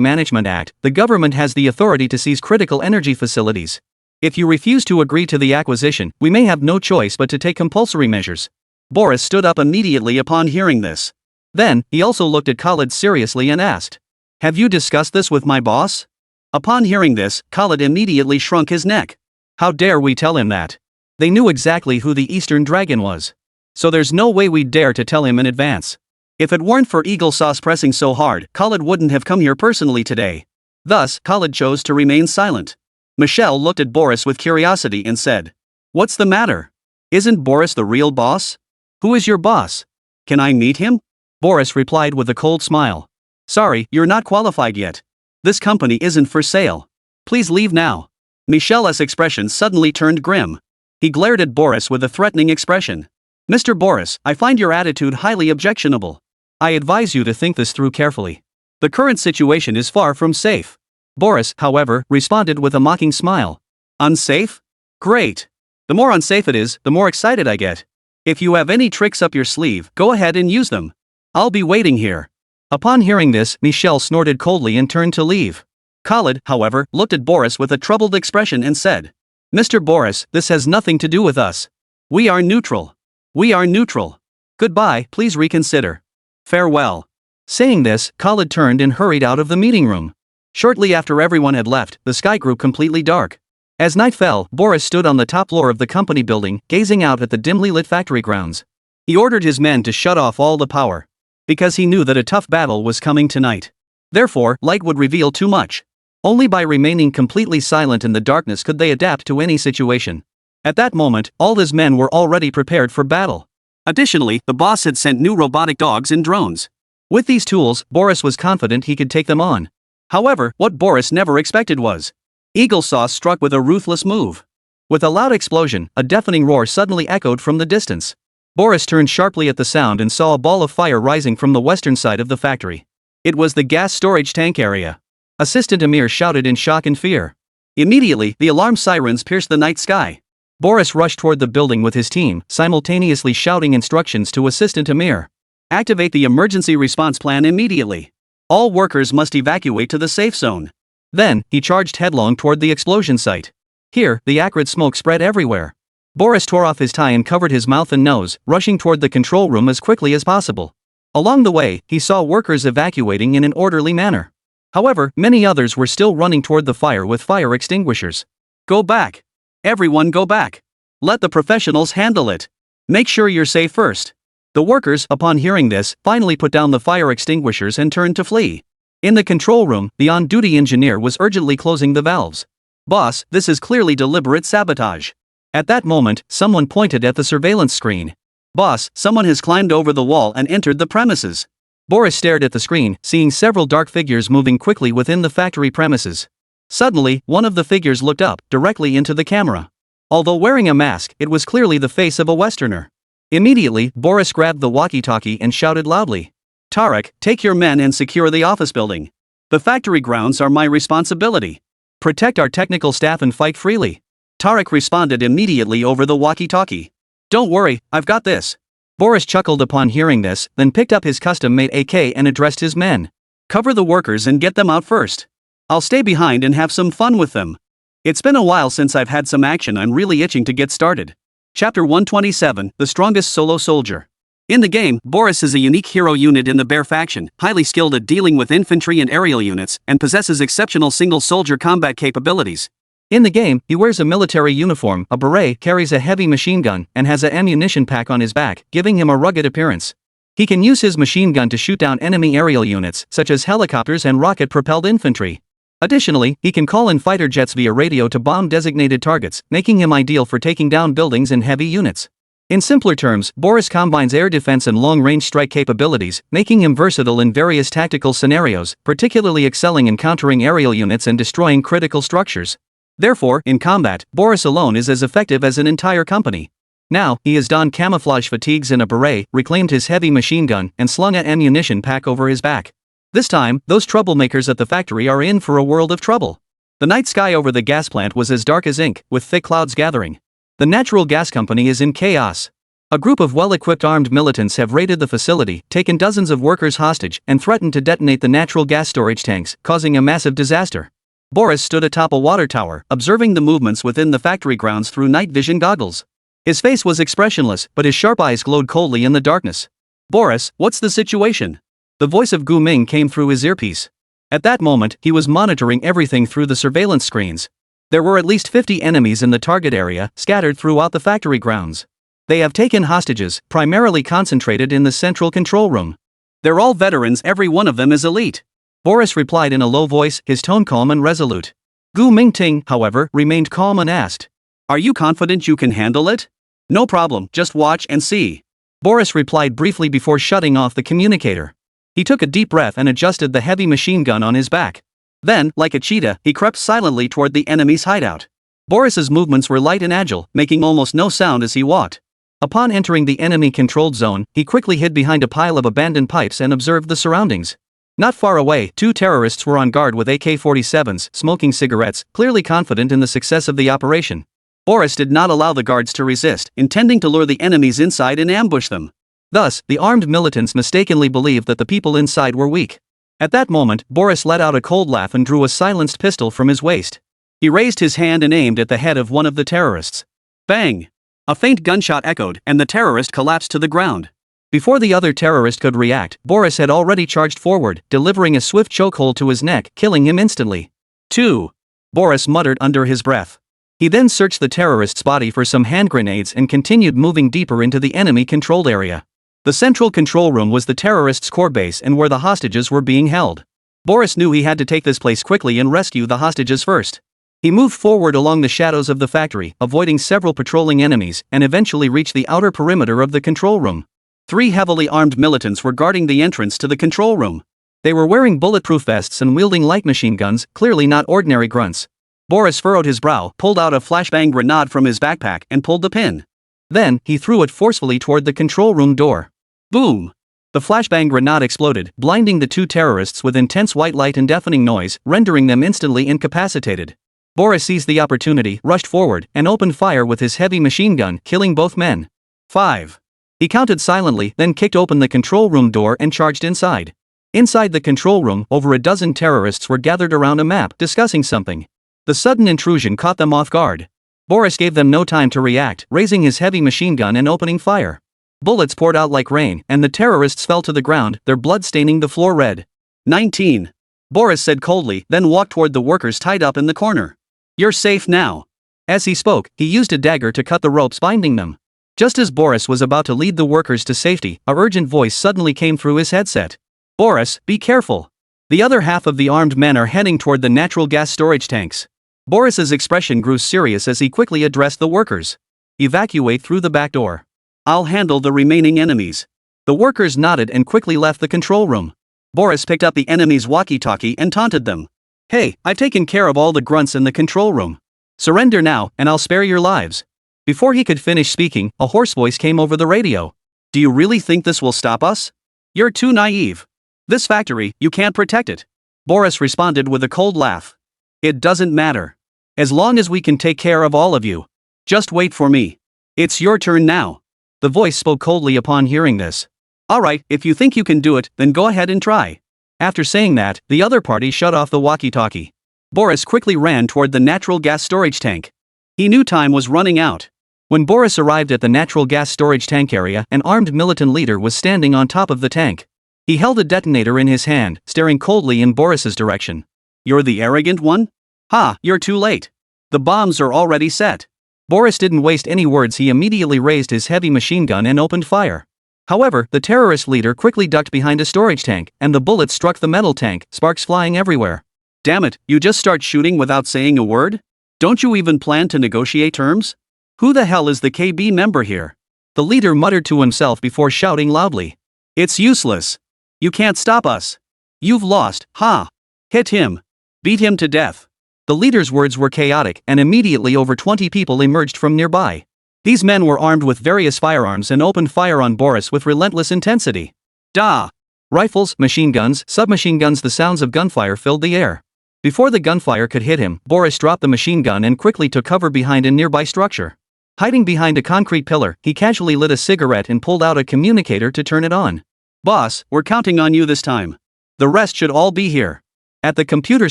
Management Act, the government has the authority to seize critical energy facilities. If you refuse to agree to the acquisition, we may have no choice but to take compulsory measures." Boris stood up immediately upon hearing this. Then, he also looked at Khalid seriously and asked, "Have you discussed this with my boss?" Upon hearing this, Khalid immediately shrunk his neck. How dare we tell him that? They knew exactly who the Eastern Dragon was. So there's no way we'd dare to tell him in advance. If it weren't for Eagle Sauce pressing so hard, Khalid wouldn't have come here personally today. Thus, Khalid chose to remain silent. Michel looked at Boris with curiosity and said, "What's the matter? Isn't Boris the real boss? Who is your boss? Can I meet him?" Boris replied with a cold smile. "Sorry, you're not qualified yet. This company isn't for sale. Please leave now." Michel's expression suddenly turned grim. He glared at Boris with a threatening expression. "Mr. Boris, I find your attitude highly objectionable. I advise you to think this through carefully. The current situation is far from safe. Boris, however, responded with a mocking smile. Unsafe? Great. The more unsafe it is, the more excited I get. If you have any tricks up your sleeve, go ahead and use them. I'll be waiting here. Upon hearing this, Michelle snorted coldly and turned to leave. Khalid, however, looked at Boris with a troubled expression and said, Mr. Boris, this has nothing to do with us. We are neutral. We are neutral. Goodbye, please reconsider. Farewell. Saying this, Khalid turned and hurried out of the meeting room. Shortly after everyone had left, the sky grew completely dark. As night fell, Boris stood on the top floor of the company building, gazing out at the dimly lit factory grounds. He ordered his men to shut off all the power. Because he knew that a tough battle was coming tonight. Therefore, light would reveal too much. Only by remaining completely silent in the darkness could they adapt to any situation. At that moment, all his men were already prepared for battle. Additionally, the boss had sent new robotic dogs and drones. With these tools, Boris was confident he could take them on. However, what Boris never expected was Eagle Sauce struck with a ruthless move. With a loud explosion, a deafening roar suddenly echoed from the distance. Boris turned sharply at the sound and saw a ball of fire rising from the western side of the factory. It was the gas storage tank area. Assistant Amir shouted in shock and fear. Immediately, the alarm sirens pierced the night sky. Boris rushed toward the building with his team, simultaneously shouting instructions to Assistant Amir. Activate the emergency response plan immediately. All workers must evacuate to the safe zone. Then, he charged headlong toward the explosion site. Here, the acrid smoke spread everywhere. Boris tore off his tie and covered his mouth and nose, rushing toward the control room as quickly as possible. Along the way, he saw workers evacuating in an orderly manner. However, many others were still running toward the fire with fire extinguishers. Go back. Everyone go back. Let the professionals handle it. Make sure you're safe first. The workers, upon hearing this, finally put down the fire extinguishers and turned to flee. In the control room, the on-duty engineer was urgently closing the valves. Boss, this is clearly deliberate sabotage. At that moment, someone pointed at the surveillance screen. Boss, someone has climbed over the wall and entered the premises. Boris stared at the screen, seeing several dark figures moving quickly within the factory premises. Suddenly, one of the figures looked up, directly into the camera. Although wearing a mask, it was clearly the face of a Westerner. Immediately, Boris grabbed the walkie-talkie and shouted loudly. Tarek, take your men and secure the office building. The factory grounds are my responsibility. Protect our technical staff and fight freely. Tarek responded immediately over the walkie-talkie. Don't worry, I've got this. Boris chuckled upon hearing this, then picked up his custom-made AK and addressed his men. Cover the workers and get them out first. I'll stay behind and have some fun with them. It's been a while since I've had some action. I'm really itching to get started. Chapter 127, The Strongest Solo Soldier. In the game, Boris is a unique hero unit in the Bear faction, highly skilled at dealing with infantry and aerial units, and possesses exceptional single-soldier combat capabilities. In the game, he wears a military uniform, a beret, carries a heavy machine gun, and has an ammunition pack on his back, giving him a rugged appearance. He can use his machine gun to shoot down enemy aerial units, such as helicopters and rocket-propelled infantry. Additionally, he can call in fighter jets via radio to bomb designated targets, making him ideal for taking down buildings and heavy units. In simpler terms, Boris combines air defense and long-range strike capabilities, making him versatile in various tactical scenarios, particularly excelling in countering aerial units and destroying critical structures. Therefore, in combat, Boris alone is as effective as an entire company. Now, he has donned camouflage fatigues and a beret, reclaimed his heavy machine gun, and slung an ammunition pack over his back. This time, those troublemakers at the factory are in for a world of trouble. The night sky over the gas plant was as dark as ink, with thick clouds gathering. The natural gas company is in chaos. A group of well-equipped armed militants have raided the facility, taken dozens of workers hostage, and threatened to detonate the natural gas storage tanks, causing a massive disaster. Boris stood atop a water tower, observing the movements within the factory grounds through night vision goggles. His face was expressionless, but his sharp eyes glowed coldly in the darkness. Boris, what's the situation? The voice of Gu Ming came through his earpiece. At that moment, he was monitoring everything through the surveillance screens. There were at least 50 enemies in the target area, scattered throughout the factory grounds. They have taken hostages, primarily concentrated in the central control room. They're all veterans, every one of them is elite. Boris replied in a low voice, his tone calm and resolute. Gu Mingting, however, remained calm and asked, "Are you confident you can handle it?" "No problem, just watch and see." Boris replied briefly before shutting off the communicator. He took a deep breath and adjusted the heavy machine gun on his back. Then, like a cheetah, he crept silently toward the enemy's hideout. Boris's movements were light and agile, making almost no sound as he walked. Upon entering the enemy-controlled zone, he quickly hid behind a pile of abandoned pipes and observed the surroundings. Not far away, two terrorists were on guard with AK-47s, smoking cigarettes, clearly confident in the success of the operation. Boris did not allow the guards to resist, intending to lure the enemies inside and ambush them. Thus, the armed militants mistakenly believed that the people inside were weak. At that moment, Boris let out a cold laugh and drew a silenced pistol from his waist. He raised his hand and aimed at the head of one of the terrorists. Bang! A faint gunshot echoed, and the terrorist collapsed to the ground. Before the other terrorist could react, Boris had already charged forward, delivering a swift chokehold to his neck, killing him instantly. 2. Boris muttered under his breath. He then searched the terrorist's body for some hand grenades and continued moving deeper into the enemy-controlled area. The central control room was the terrorists' core base and where the hostages were being held. Boris knew he had to take this place quickly and rescue the hostages first. He moved forward along the shadows of the factory, avoiding several patrolling enemies, and eventually reached the outer perimeter of the control room. 3 heavily armed militants were guarding the entrance to the control room. They were wearing bulletproof vests and wielding light machine guns, clearly not ordinary grunts. Boris furrowed his brow, pulled out a flashbang grenade from his backpack, and pulled the pin. Then, he threw it forcefully toward the control room door. Boom! The flashbang grenade exploded, blinding the two terrorists with intense white light and deafening noise, rendering them instantly incapacitated. Boris seized the opportunity, rushed forward, and opened fire with his heavy machine gun, killing both men. 5. He counted silently, then kicked open the control room door and charged inside. Inside the control room, over a dozen terrorists were gathered around a map, discussing something. The sudden intrusion caught them off guard. Boris gave them no time to react, raising his heavy machine gun and opening fire. Bullets poured out like rain, and the terrorists fell to the ground, their blood staining the floor red. 19. Boris said coldly, then walked toward the workers tied up in the corner. You're safe now. As he spoke, he used a dagger to cut the ropes binding them. Just as Boris was about to lead the workers to safety, a urgent voice suddenly came through his headset. Boris, be careful. The other half of the armed men are heading toward the natural gas storage tanks. Boris's expression grew serious as he quickly addressed the workers. Evacuate through the back door. I'll handle the remaining enemies. The workers nodded and quickly left the control room. Boris picked up the enemy's walkie-talkie and taunted them. Hey, I've taken care of all the grunts in the control room. Surrender now, and I'll spare your lives. Before he could finish speaking, a hoarse voice came over the radio. Do you really think this will stop us? You're too naive. This factory, you can't protect it. Boris responded with a cold laugh. It doesn't matter. As long as we can take care of all of you. Just wait for me. It's your turn now. The voice spoke coldly upon hearing this. Alright, if you think you can do it, then go ahead and try. After saying that, the other party shut off the walkie-talkie. Boris quickly ran toward the natural gas storage tank. He knew time was running out. When Boris arrived at the natural gas storage tank area, an armed militant leader was standing on top of the tank. He held a detonator in his hand, staring coldly in Boris's direction. You're the arrogant one? Ha, you're too late. The bombs are already set. Boris didn't waste any words. He immediately raised his heavy machine gun and opened fire. However, the terrorist leader quickly ducked behind a storage tank, and the bullet struck the metal tank, sparks flying everywhere. Damn it, you just start shooting without saying a word? Don't you even plan to negotiate terms? Who the hell is the KB member here? The leader muttered to himself before shouting loudly. It's useless. You can't stop us. You've lost, ha! Hit him. Beat him to death. The leader's words were chaotic, and immediately over 20 people emerged from nearby. These men were armed with various firearms and opened fire on Boris with relentless intensity. Da! Rifles, machine guns, submachine guns. The sounds of gunfire filled the air. Before the gunfire could hit him, Boris dropped the machine gun and quickly took cover behind a nearby structure. Hiding behind a concrete pillar, he casually lit a cigarette and pulled out a communicator to turn it on. Boss, we're counting on you this time. The rest should all be here. At the computer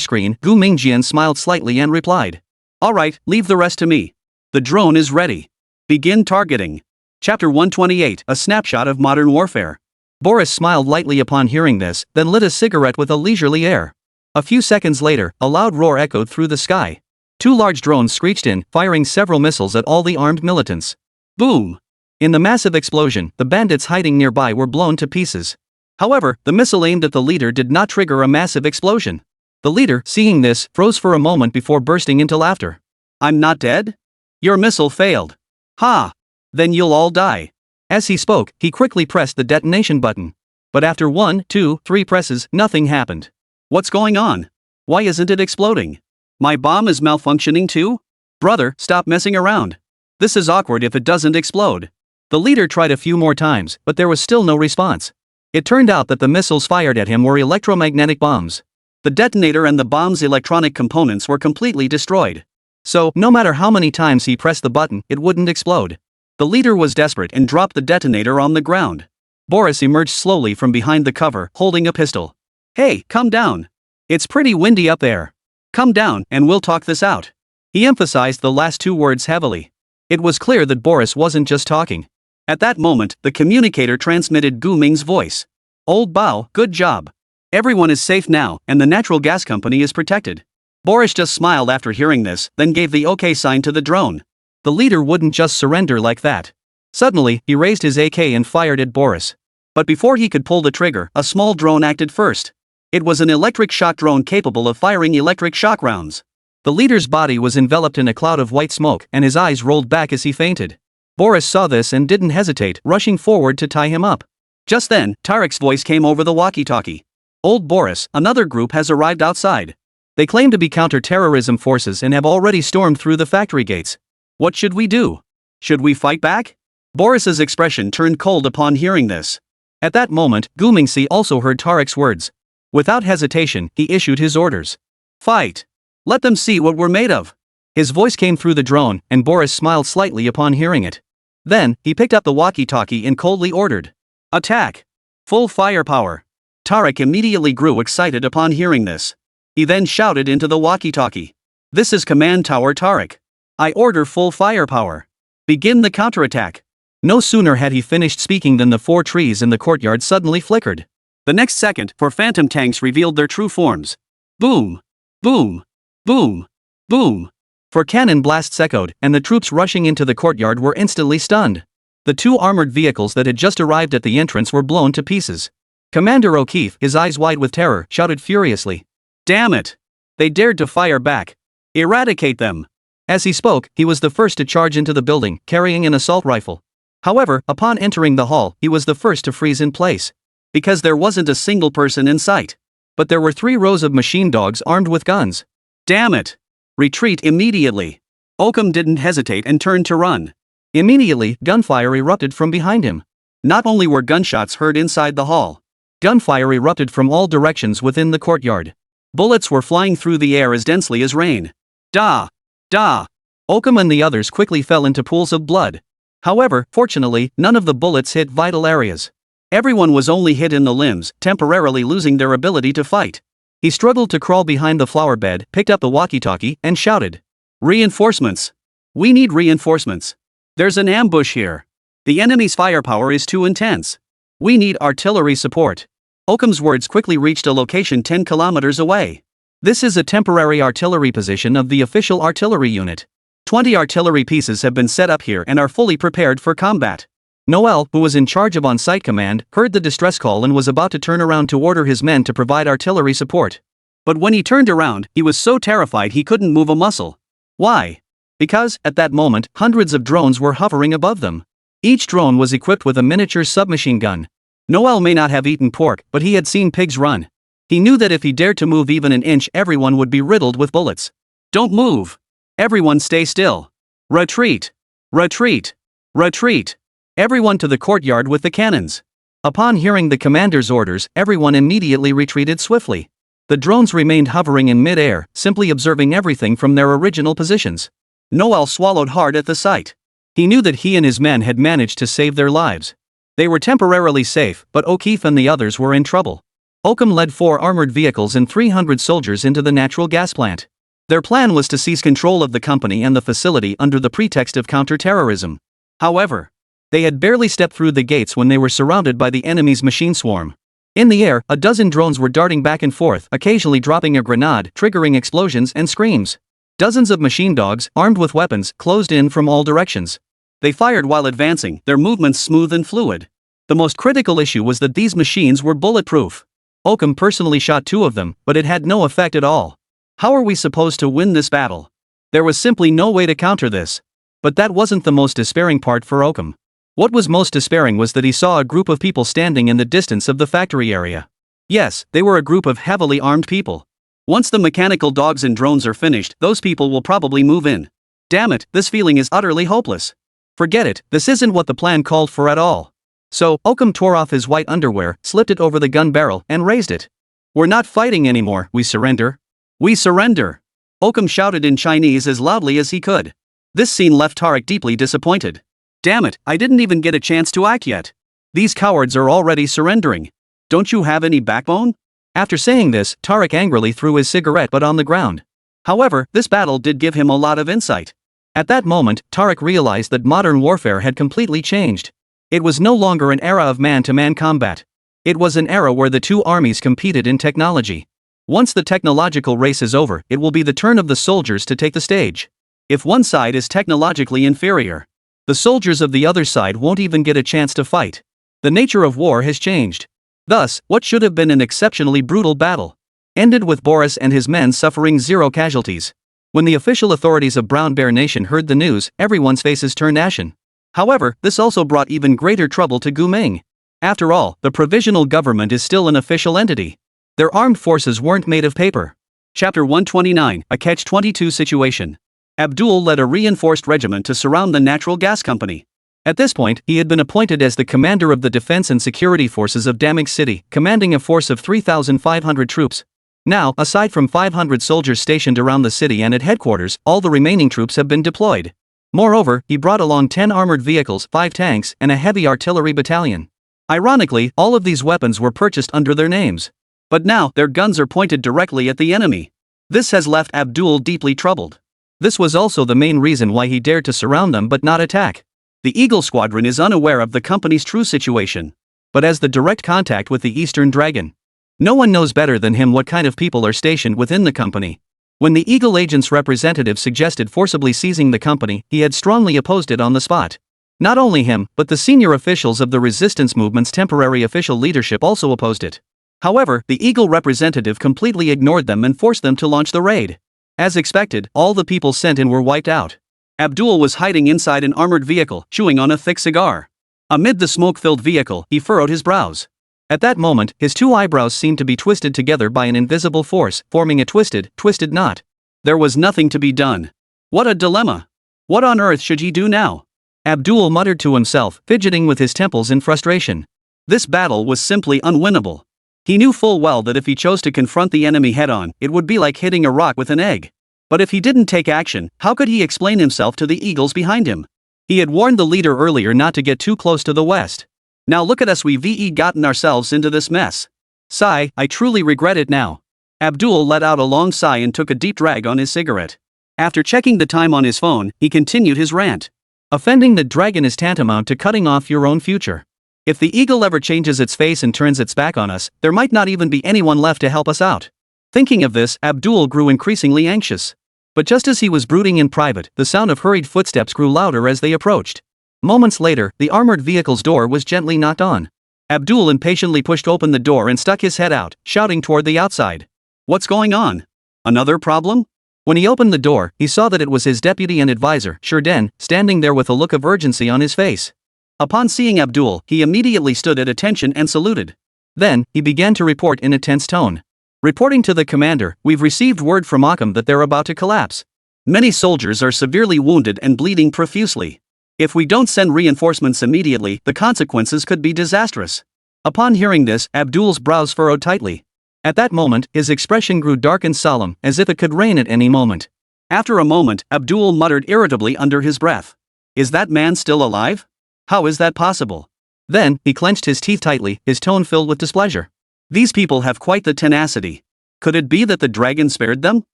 screen, Gu Mingjian smiled slightly and replied. Alright, leave the rest to me. The drone is ready. Begin targeting. Chapter 128, A Snapshot of Modern Warfare. Boris smiled lightly upon hearing this, then lit a cigarette with a leisurely air. A few seconds later, a loud roar echoed through the sky. 2 large drones screeched in, firing several missiles at all the armed militants. Boom! In the massive explosion, the bandits hiding nearby were blown to pieces. However, the missile aimed at the leader did not trigger a massive explosion. The leader, seeing this, froze for a moment before bursting into laughter. I'm not dead? Your missile failed. Ha! Then you'll all die. As he spoke, he quickly pressed the detonation button. But after 1, 2, 3 presses, nothing happened. What's going on? Why isn't it exploding? My bomb is malfunctioning too? Brother, stop messing around. This is awkward if it doesn't explode. The leader tried a few more times, but there was still no response. It turned out that the missiles fired at him were electromagnetic bombs. The detonator and the bomb's electronic components were completely destroyed. So, no matter how many times he pressed the button, it wouldn't explode. The leader was desperate and dropped the detonator on the ground. Boris emerged slowly from behind the cover, holding a pistol. Hey, come down. It's pretty windy up there. Come down and we'll talk this out. He emphasized the last two words heavily. It was clear that Boris wasn't just talking. At that moment, the communicator transmitted Gu Ming's voice. Old Bao, good job. Everyone is safe now, and the natural gas company is protected. Boris just smiled after hearing this, then gave the OK sign to the drone. The leader wouldn't just surrender like that. Suddenly, he raised his AK and fired at Boris. But before he could pull the trigger, a small drone acted first. It was an electric shock drone capable of firing electric shock rounds. The leader's body was enveloped in a cloud of white smoke, and his eyes rolled back as he fainted. Boris saw this and didn't hesitate, rushing forward to tie him up. Just then, Tarek's voice came over the walkie-talkie. Old Boris, another group has arrived outside. They claim to be counter-terrorism forces and have already stormed through the factory gates. What should we do? Should we fight back? Boris's expression turned cold upon hearing this. At that moment, Gu Mingxi also heard Tarek's words. Without hesitation, he issued his orders. Fight! Let them see what we're made of. His voice came through the drone, and Boris smiled slightly upon hearing it. Then, he picked up the walkie-talkie and coldly ordered. Attack! Full firepower! Tarek immediately grew excited upon hearing this. He then shouted into the walkie-talkie. This is Command Tower Tarek. I order full firepower. Begin the counterattack. No sooner had he finished speaking than the 4 trees in the courtyard suddenly flickered. The next second, 4 phantom tanks revealed their true forms. Boom! Boom! Boom! Boom! 4 cannon blasts echoed, and the troops rushing into the courtyard were instantly stunned. The 2 armored vehicles that had just arrived at the entrance were blown to pieces. Commander O'Keefe, his eyes wide with terror, shouted furiously. Damn it! They dared to fire back. Eradicate them! As he spoke, he was the first to charge into the building, carrying an assault rifle. However, upon entering the hall, he was the first to freeze in place. Because there wasn't a single person in sight. But there were 3 rows of machine dogs armed with guns. Damn it! Retreat immediately! Occam didn't hesitate and turned to run. Immediately, gunfire erupted from behind him. Not only were gunshots heard inside the hall. Gunfire erupted from all directions within the courtyard. Bullets were flying through the air as densely as rain. Da! Da! Occam and the others quickly fell into pools of blood. However, fortunately, none of the bullets hit vital areas. Everyone was only hit in the limbs, temporarily losing their ability to fight. He struggled to crawl behind the flower bed, picked up the walkie-talkie, and shouted. Reinforcements! We need reinforcements. There's an ambush here. The enemy's firepower is too intense. We need artillery support. Occam's words quickly reached a location 10 kilometers away. This is a temporary artillery position of the official artillery unit. 20 artillery pieces have been set up here and are fully prepared for combat. Noel, who was in charge of on-site command, heard the distress call and was about to turn around to order his men to provide artillery support. But when he turned around, he was so terrified he couldn't move a muscle. Why? Because, at that moment, hundreds of drones were hovering above them. Each drone was equipped with a miniature submachine gun. Noel may not have eaten pork, but he had seen pigs run. He knew that if he dared to move even an inch, everyone would be riddled with bullets. Don't move! Everyone stay still! Retreat! Retreat! Retreat! Everyone to the courtyard with the cannons. Upon hearing the commander's orders, everyone immediately retreated swiftly. The drones remained hovering in mid-air, simply observing everything from their original positions. Noel swallowed hard at the sight. He knew that he and his men had managed to save their lives. They were temporarily safe, but O'Keefe and the others were in trouble. Occam led 4 armored vehicles and 300 soldiers into the natural gas plant. Their plan was to seize control of the company and the facility under the pretext of counter-terrorism. However, they had barely stepped through the gates when they were surrounded by the enemy's machine swarm. In the air, a dozen drones were darting back and forth, occasionally dropping a grenade, triggering explosions and screams. Dozens of machine dogs, armed with weapons, closed in from all directions. They fired while advancing, their movements smooth and fluid. The most critical issue was that these machines were bulletproof. Occam personally shot 2 of them, but it had no effect at all. How are we supposed to win this battle? There was simply no way to counter this. But that wasn't the most despairing part for Occam. What was most despairing was that he saw a group of people standing in the distance of the factory area. Yes, they were a group of heavily armed people. Once the mechanical dogs and drones are finished, those people will probably move in. Damn it, this feeling is utterly hopeless. Forget it, this isn't what the plan called for at all. So, Okum tore off his white underwear, slipped it over the gun barrel, and raised it. "We're not fighting anymore, we surrender." "We surrender!" Okum shouted in Chinese as loudly as he could. This scene left Tarek deeply disappointed. Damn it, I didn't even get a chance to act yet. These cowards are already surrendering. Don't you have any backbone? After saying this, Tarek angrily threw his cigarette butt on the ground. However, this battle did give him a lot of insight. At that moment, Tarek realized that modern warfare had completely changed. It was no longer an era of man-to-man combat. It was an era where the two armies competed in technology. Once the technological race is over, it will be the turn of the soldiers to take the stage. If one side is technologically inferior, the soldiers of the other side won't even get a chance to fight. The nature of war has changed. Thus, what should have been an exceptionally brutal battle ended with Boris and his men suffering 0 casualties. When the official authorities of Brown Bear Nation heard the news, everyone's faces turned ashen. However, this also brought even greater trouble to Guming. After all, the provisional government is still an official entity. Their armed forces weren't made of paper. Chapter 129, a Catch-22 situation. Abdul led a reinforced regiment to surround the natural gas company. At this point, he had been appointed as the commander of the defense and security forces of Damik City, commanding a force of 3,500 troops. Now, aside from 500 soldiers stationed around the city and at headquarters, all the remaining troops have been deployed. Moreover, he brought along 10 armored vehicles, 5 tanks, and a heavy artillery battalion. Ironically, all of these weapons were purchased under their names. But now, their guns are pointed directly at the enemy. This has left Abdul deeply troubled. This was also the main reason why he dared to surround them but not attack. The Eagle Squadron is unaware of the company's true situation. But as the direct contact with the Eastern Dragon, no one knows better than him what kind of people are stationed within the company. When the Eagle agent's representative suggested forcibly seizing the company, he had strongly opposed it on the spot. Not only him, but the senior officials of the resistance movement's temporary official leadership also opposed it. However, the Eagle representative completely ignored them and forced them to launch the raid. As expected, all the people sent in were wiped out. Abdul was hiding inside an armored vehicle, chewing on a thick cigar. Amid the smoke-filled vehicle, he furrowed his brows. At that moment, his 2 eyebrows seemed to be twisted together by an invisible force, forming a twisted knot. There was nothing to be done. What a dilemma. What on earth should he do now? Abdul muttered to himself, fidgeting with his temples in frustration. This battle was simply unwinnable. He knew full well that if he chose to confront the enemy head-on, it would be like hitting a rock with an egg. But if he didn't take action, how could he explain himself to the Eagles behind him? He had warned the leader earlier not to get too close to the west. Now look at us, we've gotten ourselves into this mess. Sigh, I truly regret it now. Abdul let out a long sigh and took a deep drag on his cigarette. After checking the time on his phone, he continued his rant. Offending the dragon is tantamount to cutting off your own future. If the eagle ever changes its face and turns its back on us, there might not even be anyone left to help us out. Thinking of this, Abdul grew increasingly anxious. But just as he was brooding in private, the sound of hurried footsteps grew louder as they approached. Moments later, the armored vehicle's door was gently knocked on. Abdul impatiently pushed open the door and stuck his head out, shouting toward the outside. What's going on? Another problem? When he opened the door, he saw that it was his deputy and advisor, Shurden, standing there with a look of urgency on his face. Upon seeing Abdul, he immediately stood at attention and saluted. Then, he began to report in a tense tone. Reporting to the commander, we've received word from Occam that they're about to collapse. Many soldiers are severely wounded and bleeding profusely. If we don't send reinforcements immediately, the consequences could be disastrous. Upon hearing this, Abdul's brows furrowed tightly. At that moment, his expression grew dark and solemn, as if it could rain at any moment. After a moment, Abdul muttered irritably under his breath. Is that man still alive? How is that possible? Then, he clenched his teeth tightly, his tone filled with displeasure. These people have quite the tenacity. Could it be that the dragon spared them?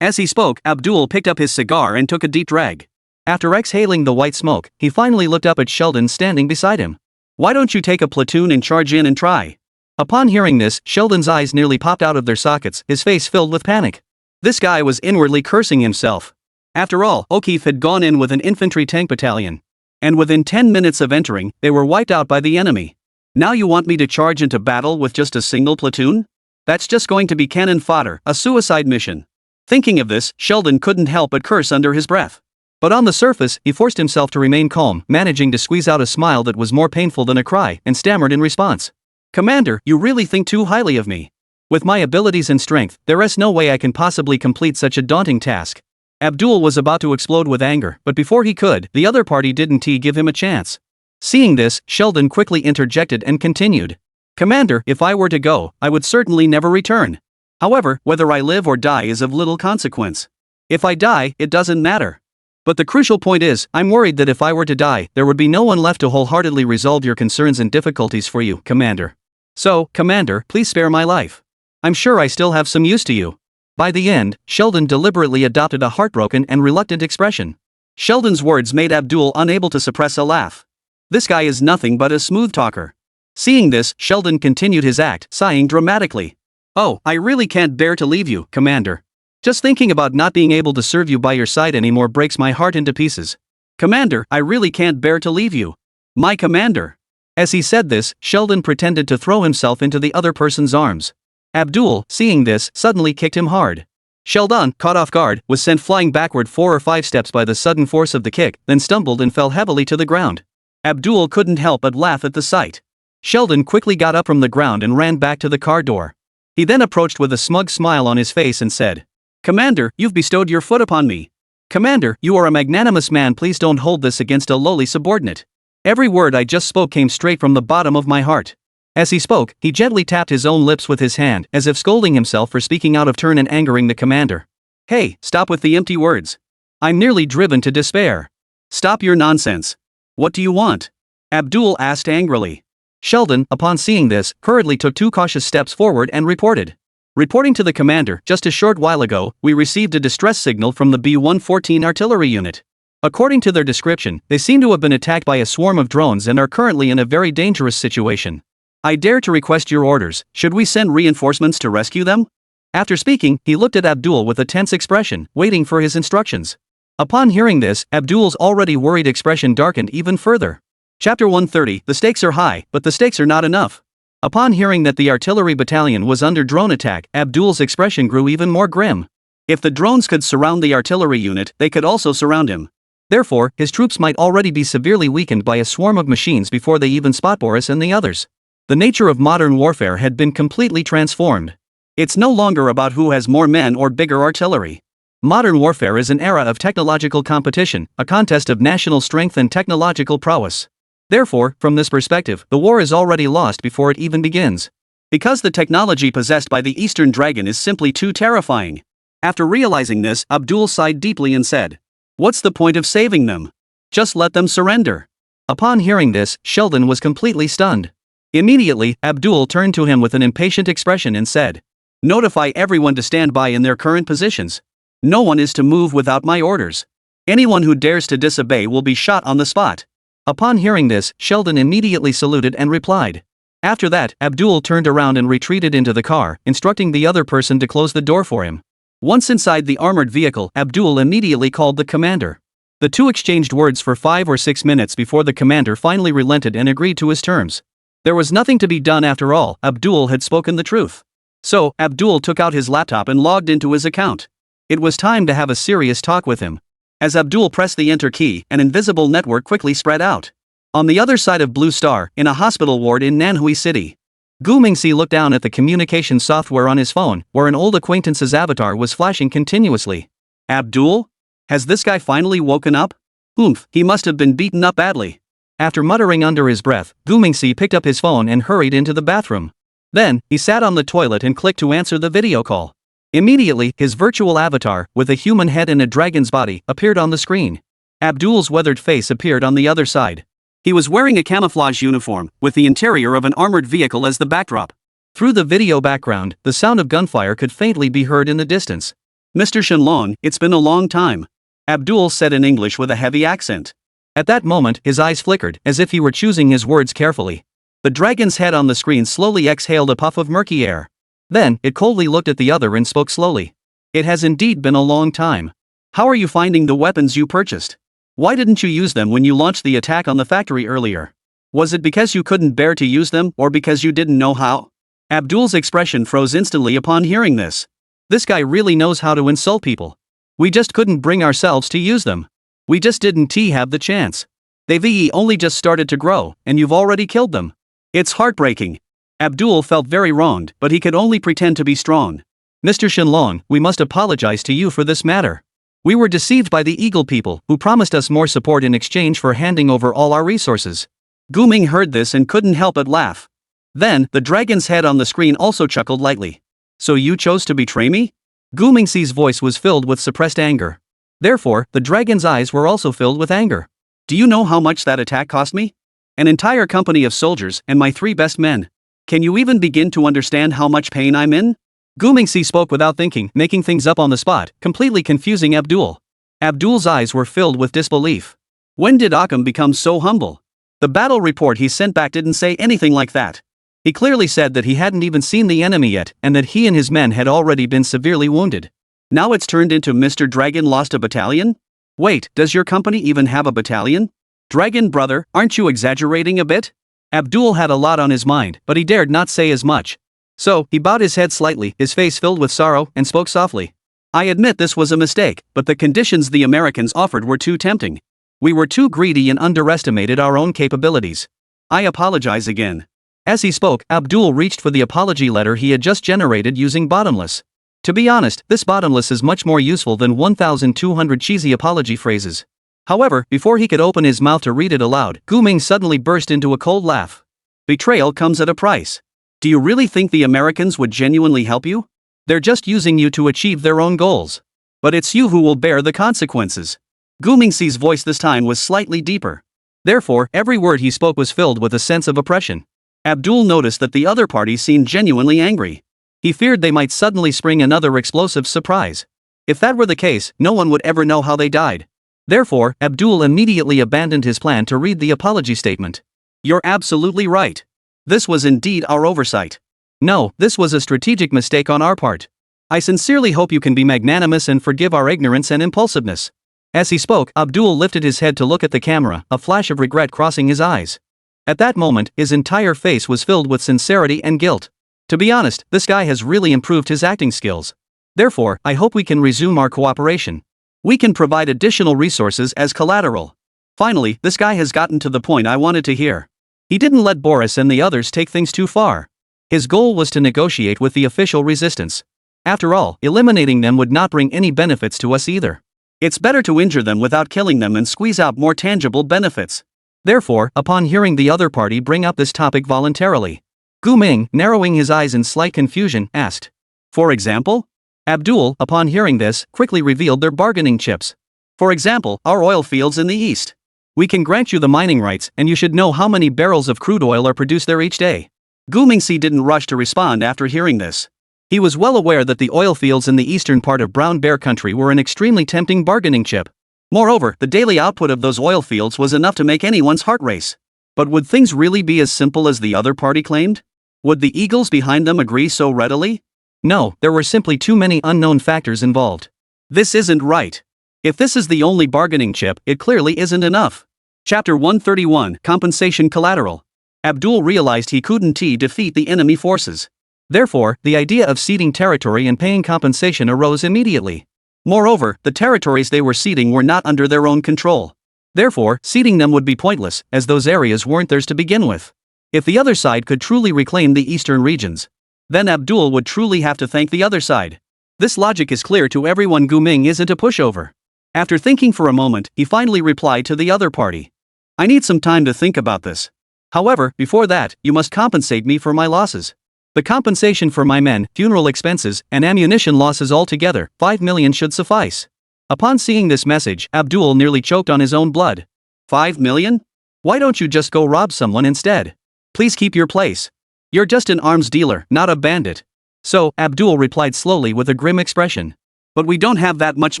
As he spoke, Abdul picked up his cigar and took a deep drag. After exhaling the white smoke, he finally looked up at Sheldon standing beside him. Why don't you take a platoon and charge in and try? Upon hearing this, Sheldon's eyes nearly popped out of their sockets, his face filled with panic. This guy was inwardly cursing himself. After all, O'Keefe had gone in with an infantry tank battalion. And within 10 minutes of entering, they were wiped out by the enemy. Now you want me to charge into battle with just a single platoon? That's just going to be cannon fodder, a suicide mission. Thinking of this, Sheldon couldn't help but curse under his breath. But on the surface, he forced himself to remain calm, managing to squeeze out a smile that was more painful than a cry, and stammered in response. Commander, you really think too highly of me. With my abilities and strength, there is no way I can possibly complete such a daunting task. Abdul was about to explode with anger, but before he could, the other party didn't give him a chance. Seeing this, Sheldon quickly interjected and continued. Commander, if I were to go, I would certainly never return. However, whether I live or die is of little consequence. If I die, it doesn't matter. But the crucial point is, I'm worried that if I were to die, there would be no one left to wholeheartedly resolve your concerns and difficulties for you, Commander. So, Commander, please spare my life. I'm sure I still have some use to you. By the end, Sheldon deliberately adopted a heartbroken and reluctant expression. Sheldon's words made Abdul unable to suppress a laugh. This guy is nothing but a smooth talker. Seeing this, Sheldon continued his act, sighing dramatically. Oh, I really can't bear to leave you, Commander. Just thinking about not being able to serve you by your side anymore breaks my heart into pieces. Commander, I really can't bear to leave you. My Commander. As he said this, Sheldon pretended to throw himself into the other person's arms. Abdul, seeing this, suddenly kicked him hard. Sheldon, caught off guard, was sent flying backward 4 or 5 steps by the sudden force of the kick, then stumbled and fell heavily to the ground. Abdul couldn't help but laugh at the sight. Sheldon quickly got up from the ground and ran back to the car door. He then approached with a smug smile on his face and said, Commander, you've bestowed your foot upon me. Commander, you are a magnanimous man, please don't hold this against a lowly subordinate. Every word I just spoke came straight from the bottom of my heart. As he spoke, he gently tapped his own lips with his hand, as if scolding himself for speaking out of turn and angering the commander. Hey, stop with the empty words. I'm nearly driven to despair. Stop your nonsense. What do you want? Abdul asked angrily. Sheldon, upon seeing this, hurriedly took 2 cautious steps forward and reported. Reporting to the commander, just a short while ago, we received a distress signal from the B-114 artillery unit. According to their description, they seem to have been attacked by a swarm of drones and are currently in a very dangerous situation. I dare to request your orders, should we send reinforcements to rescue them? After speaking, he looked at Abdul with a tense expression, waiting for his instructions. Upon hearing this, Abdul's already worried expression darkened even further. Chapter 130, the stakes are high, but the stakes are not enough. Upon hearing that the artillery battalion was under drone attack, Abdul's expression grew even more grim. If the drones could surround the artillery unit, they could also surround him. Therefore, his troops might already be severely weakened by a swarm of machines before they even spot Boris and the others. The nature of modern warfare had been completely transformed. It's no longer about who has more men or bigger artillery. Modern warfare is an era of technological competition, a contest of national strength and technological prowess. Therefore, from this perspective, the war is already lost before it even begins. Because the technology possessed by the Eastern Dragon is simply too terrifying. After realizing this, Abdul sighed deeply and said, What's the point of saving them? Just let them surrender. Upon hearing this, Sheldon was completely stunned. Immediately, Abdul turned to him with an impatient expression and said, Notify everyone to stand by in their current positions. No one is to move without my orders. Anyone who dares to disobey will be shot on the spot. Upon hearing this, Sheldon immediately saluted and replied. After that, Abdul turned around and retreated into the car, instructing the other person to close the door for him. Once inside the armored vehicle, Abdul immediately called the commander. The two exchanged words for 5 or 6 minutes before the commander finally relented and agreed to his terms. There was nothing to be done after all, Abdul had spoken the truth. So, Abdul took out his laptop and logged into his account. It was time to have a serious talk with him. As Abdul pressed the enter key, an invisible network quickly spread out. On the other side of Blue Star, in a hospital ward in Nanhui City, Gu Mingxi looked down at the communication software on his phone, where an old acquaintance's avatar was flashing continuously. Abdul? Has this guy finally woken up? Oomph, he must have been beaten up badly. After muttering under his breath, Gu Mingxi picked up his phone and hurried into the bathroom. Then, he sat on the toilet and clicked to answer the video call. Immediately, his virtual avatar, with a human head and a dragon's body, appeared on the screen. Abdul's weathered face appeared on the other side. He was wearing a camouflage uniform, with the interior of an armored vehicle as the backdrop. Through the video background, the sound of gunfire could faintly be heard in the distance. Mr. Shenlong, it's been a long time. Abdul said in English with a heavy accent. At that moment, his eyes flickered, as if he were choosing his words carefully. The dragon's head on the screen slowly exhaled a puff of murky air. Then, it coldly looked at the other and spoke slowly. It has indeed been a long time. How are you finding the weapons you purchased? Why didn't you use them when you launched the attack on the factory earlier? Was it because you couldn't bear to use them, or because you didn't know how? Abdul's expression froze instantly upon hearing this. This guy really knows how to insult people. We just couldn't bring ourselves to use them. We just didn't have the chance. They've only just started to grow, and you've already killed them. It's heartbreaking. Abdul felt very wronged, but he could only pretend to be strong. Mr. Shenlong, we must apologize to you for this matter. We were deceived by the Eagle people, who promised us more support in exchange for handing over all our resources. Gu Ming heard this and couldn't help but laugh. Then, the dragon's head on the screen also chuckled lightly. So you chose to betray me? Gu Mingxi's voice was filled with suppressed anger. Therefore, the dragon's eyes were also filled with anger. Do you know how much that attack cost me? An entire company of soldiers and my 3 best men. Can you even begin to understand how much pain I'm in? Gu Mingxi spoke without thinking, making things up on the spot, completely confusing Abdul. Abdul's eyes were filled with disbelief. When did Akam become so humble? The battle report he sent back didn't say anything like that. He clearly said that he hadn't even seen the enemy yet and that he and his men had already been severely wounded. Now it's turned into Mr. Dragon lost a battalion? Wait, does your company even have a battalion? Dragon brother, aren't you exaggerating a bit? Abdul had a lot on his mind, but he dared not say as much. So, he bowed his head slightly, his face filled with sorrow, and spoke softly. I admit this was a mistake, but the conditions the Americans offered were too tempting. We were too greedy and underestimated our own capabilities. I apologize again. As he spoke, Abdul reached for the apology letter he had just generated using Bottomless. To be honest, this Bottomless is much more useful than 1,200 cheesy apology phrases. However, before he could open his mouth to read it aloud, Gu Ming suddenly burst into a cold laugh. Betrayal comes at a price. Do you really think the Americans would genuinely help you? They're just using you to achieve their own goals. But it's you who will bear the consequences. Gu Mingxi's voice this time was slightly deeper. Therefore, every word he spoke was filled with a sense of oppression. Abdul noticed that the other party seemed genuinely angry. He feared they might suddenly spring another explosive surprise. If that were the case, no one would ever know how they died. Therefore, Abdul immediately abandoned his plan to read the apology statement. You're absolutely right. This was indeed our oversight. No, this was a strategic mistake on our part. I sincerely hope you can be magnanimous and forgive our ignorance and impulsiveness. As he spoke, Abdul lifted his head to look at the camera, a flash of regret crossing his eyes. At that moment, his entire face was filled with sincerity and guilt. To be honest, this guy has really improved his acting skills. Therefore, I hope we can resume our cooperation. We can provide additional resources as collateral. Finally, this guy has gotten to the point I wanted to hear. He didn't let Boris and the others take things too far. His goal was to negotiate with the official resistance. After all, eliminating them would not bring any benefits to us either. It's better to injure them without killing them and squeeze out more tangible benefits. Therefore, upon hearing the other party bring up this topic voluntarily, Gu Ming, narrowing his eyes in slight confusion, asked. For example? Abdul, upon hearing this, quickly revealed their bargaining chips. For example, our oil fields in the east. We can grant you the mining rights, and you should know how many barrels of crude oil are produced there each day. Gu Mingxi didn't rush to respond after hearing this. He was well aware that the oil fields in the eastern part of Brown Bear Country were an extremely tempting bargaining chip. Moreover, the daily output of those oil fields was enough to make anyone's heart race. But would things really be as simple as the other party claimed? Would the eagles behind them agree so readily? No, there were simply too many unknown factors involved. This isn't right. If this is the only bargaining chip, it clearly isn't enough. Chapter 131, Compensation Collateral. Abdul realized he couldn't defeat the enemy forces. Therefore, the idea of ceding territory and paying compensation arose immediately. Moreover, the territories they were ceding were not under their own control. Therefore, ceding them would be pointless, as those areas weren't theirs to begin with. If the other side could truly reclaim the eastern regions, then Abdul would truly have to thank the other side. This logic is clear to everyone. Gu Ming isn't a pushover. After thinking for a moment, he finally replied to the other party. I need some time to think about this. However, before that, you must compensate me for my losses. The compensation for my men, funeral expenses, and ammunition losses altogether, 5 million should suffice. Upon seeing this message, Abdul nearly choked on his own blood. 5 million? Why don't you just go rob someone instead? Please keep your place. You're just an arms dealer, not a bandit. So, Abdul replied slowly with a grim expression. But we don't have that much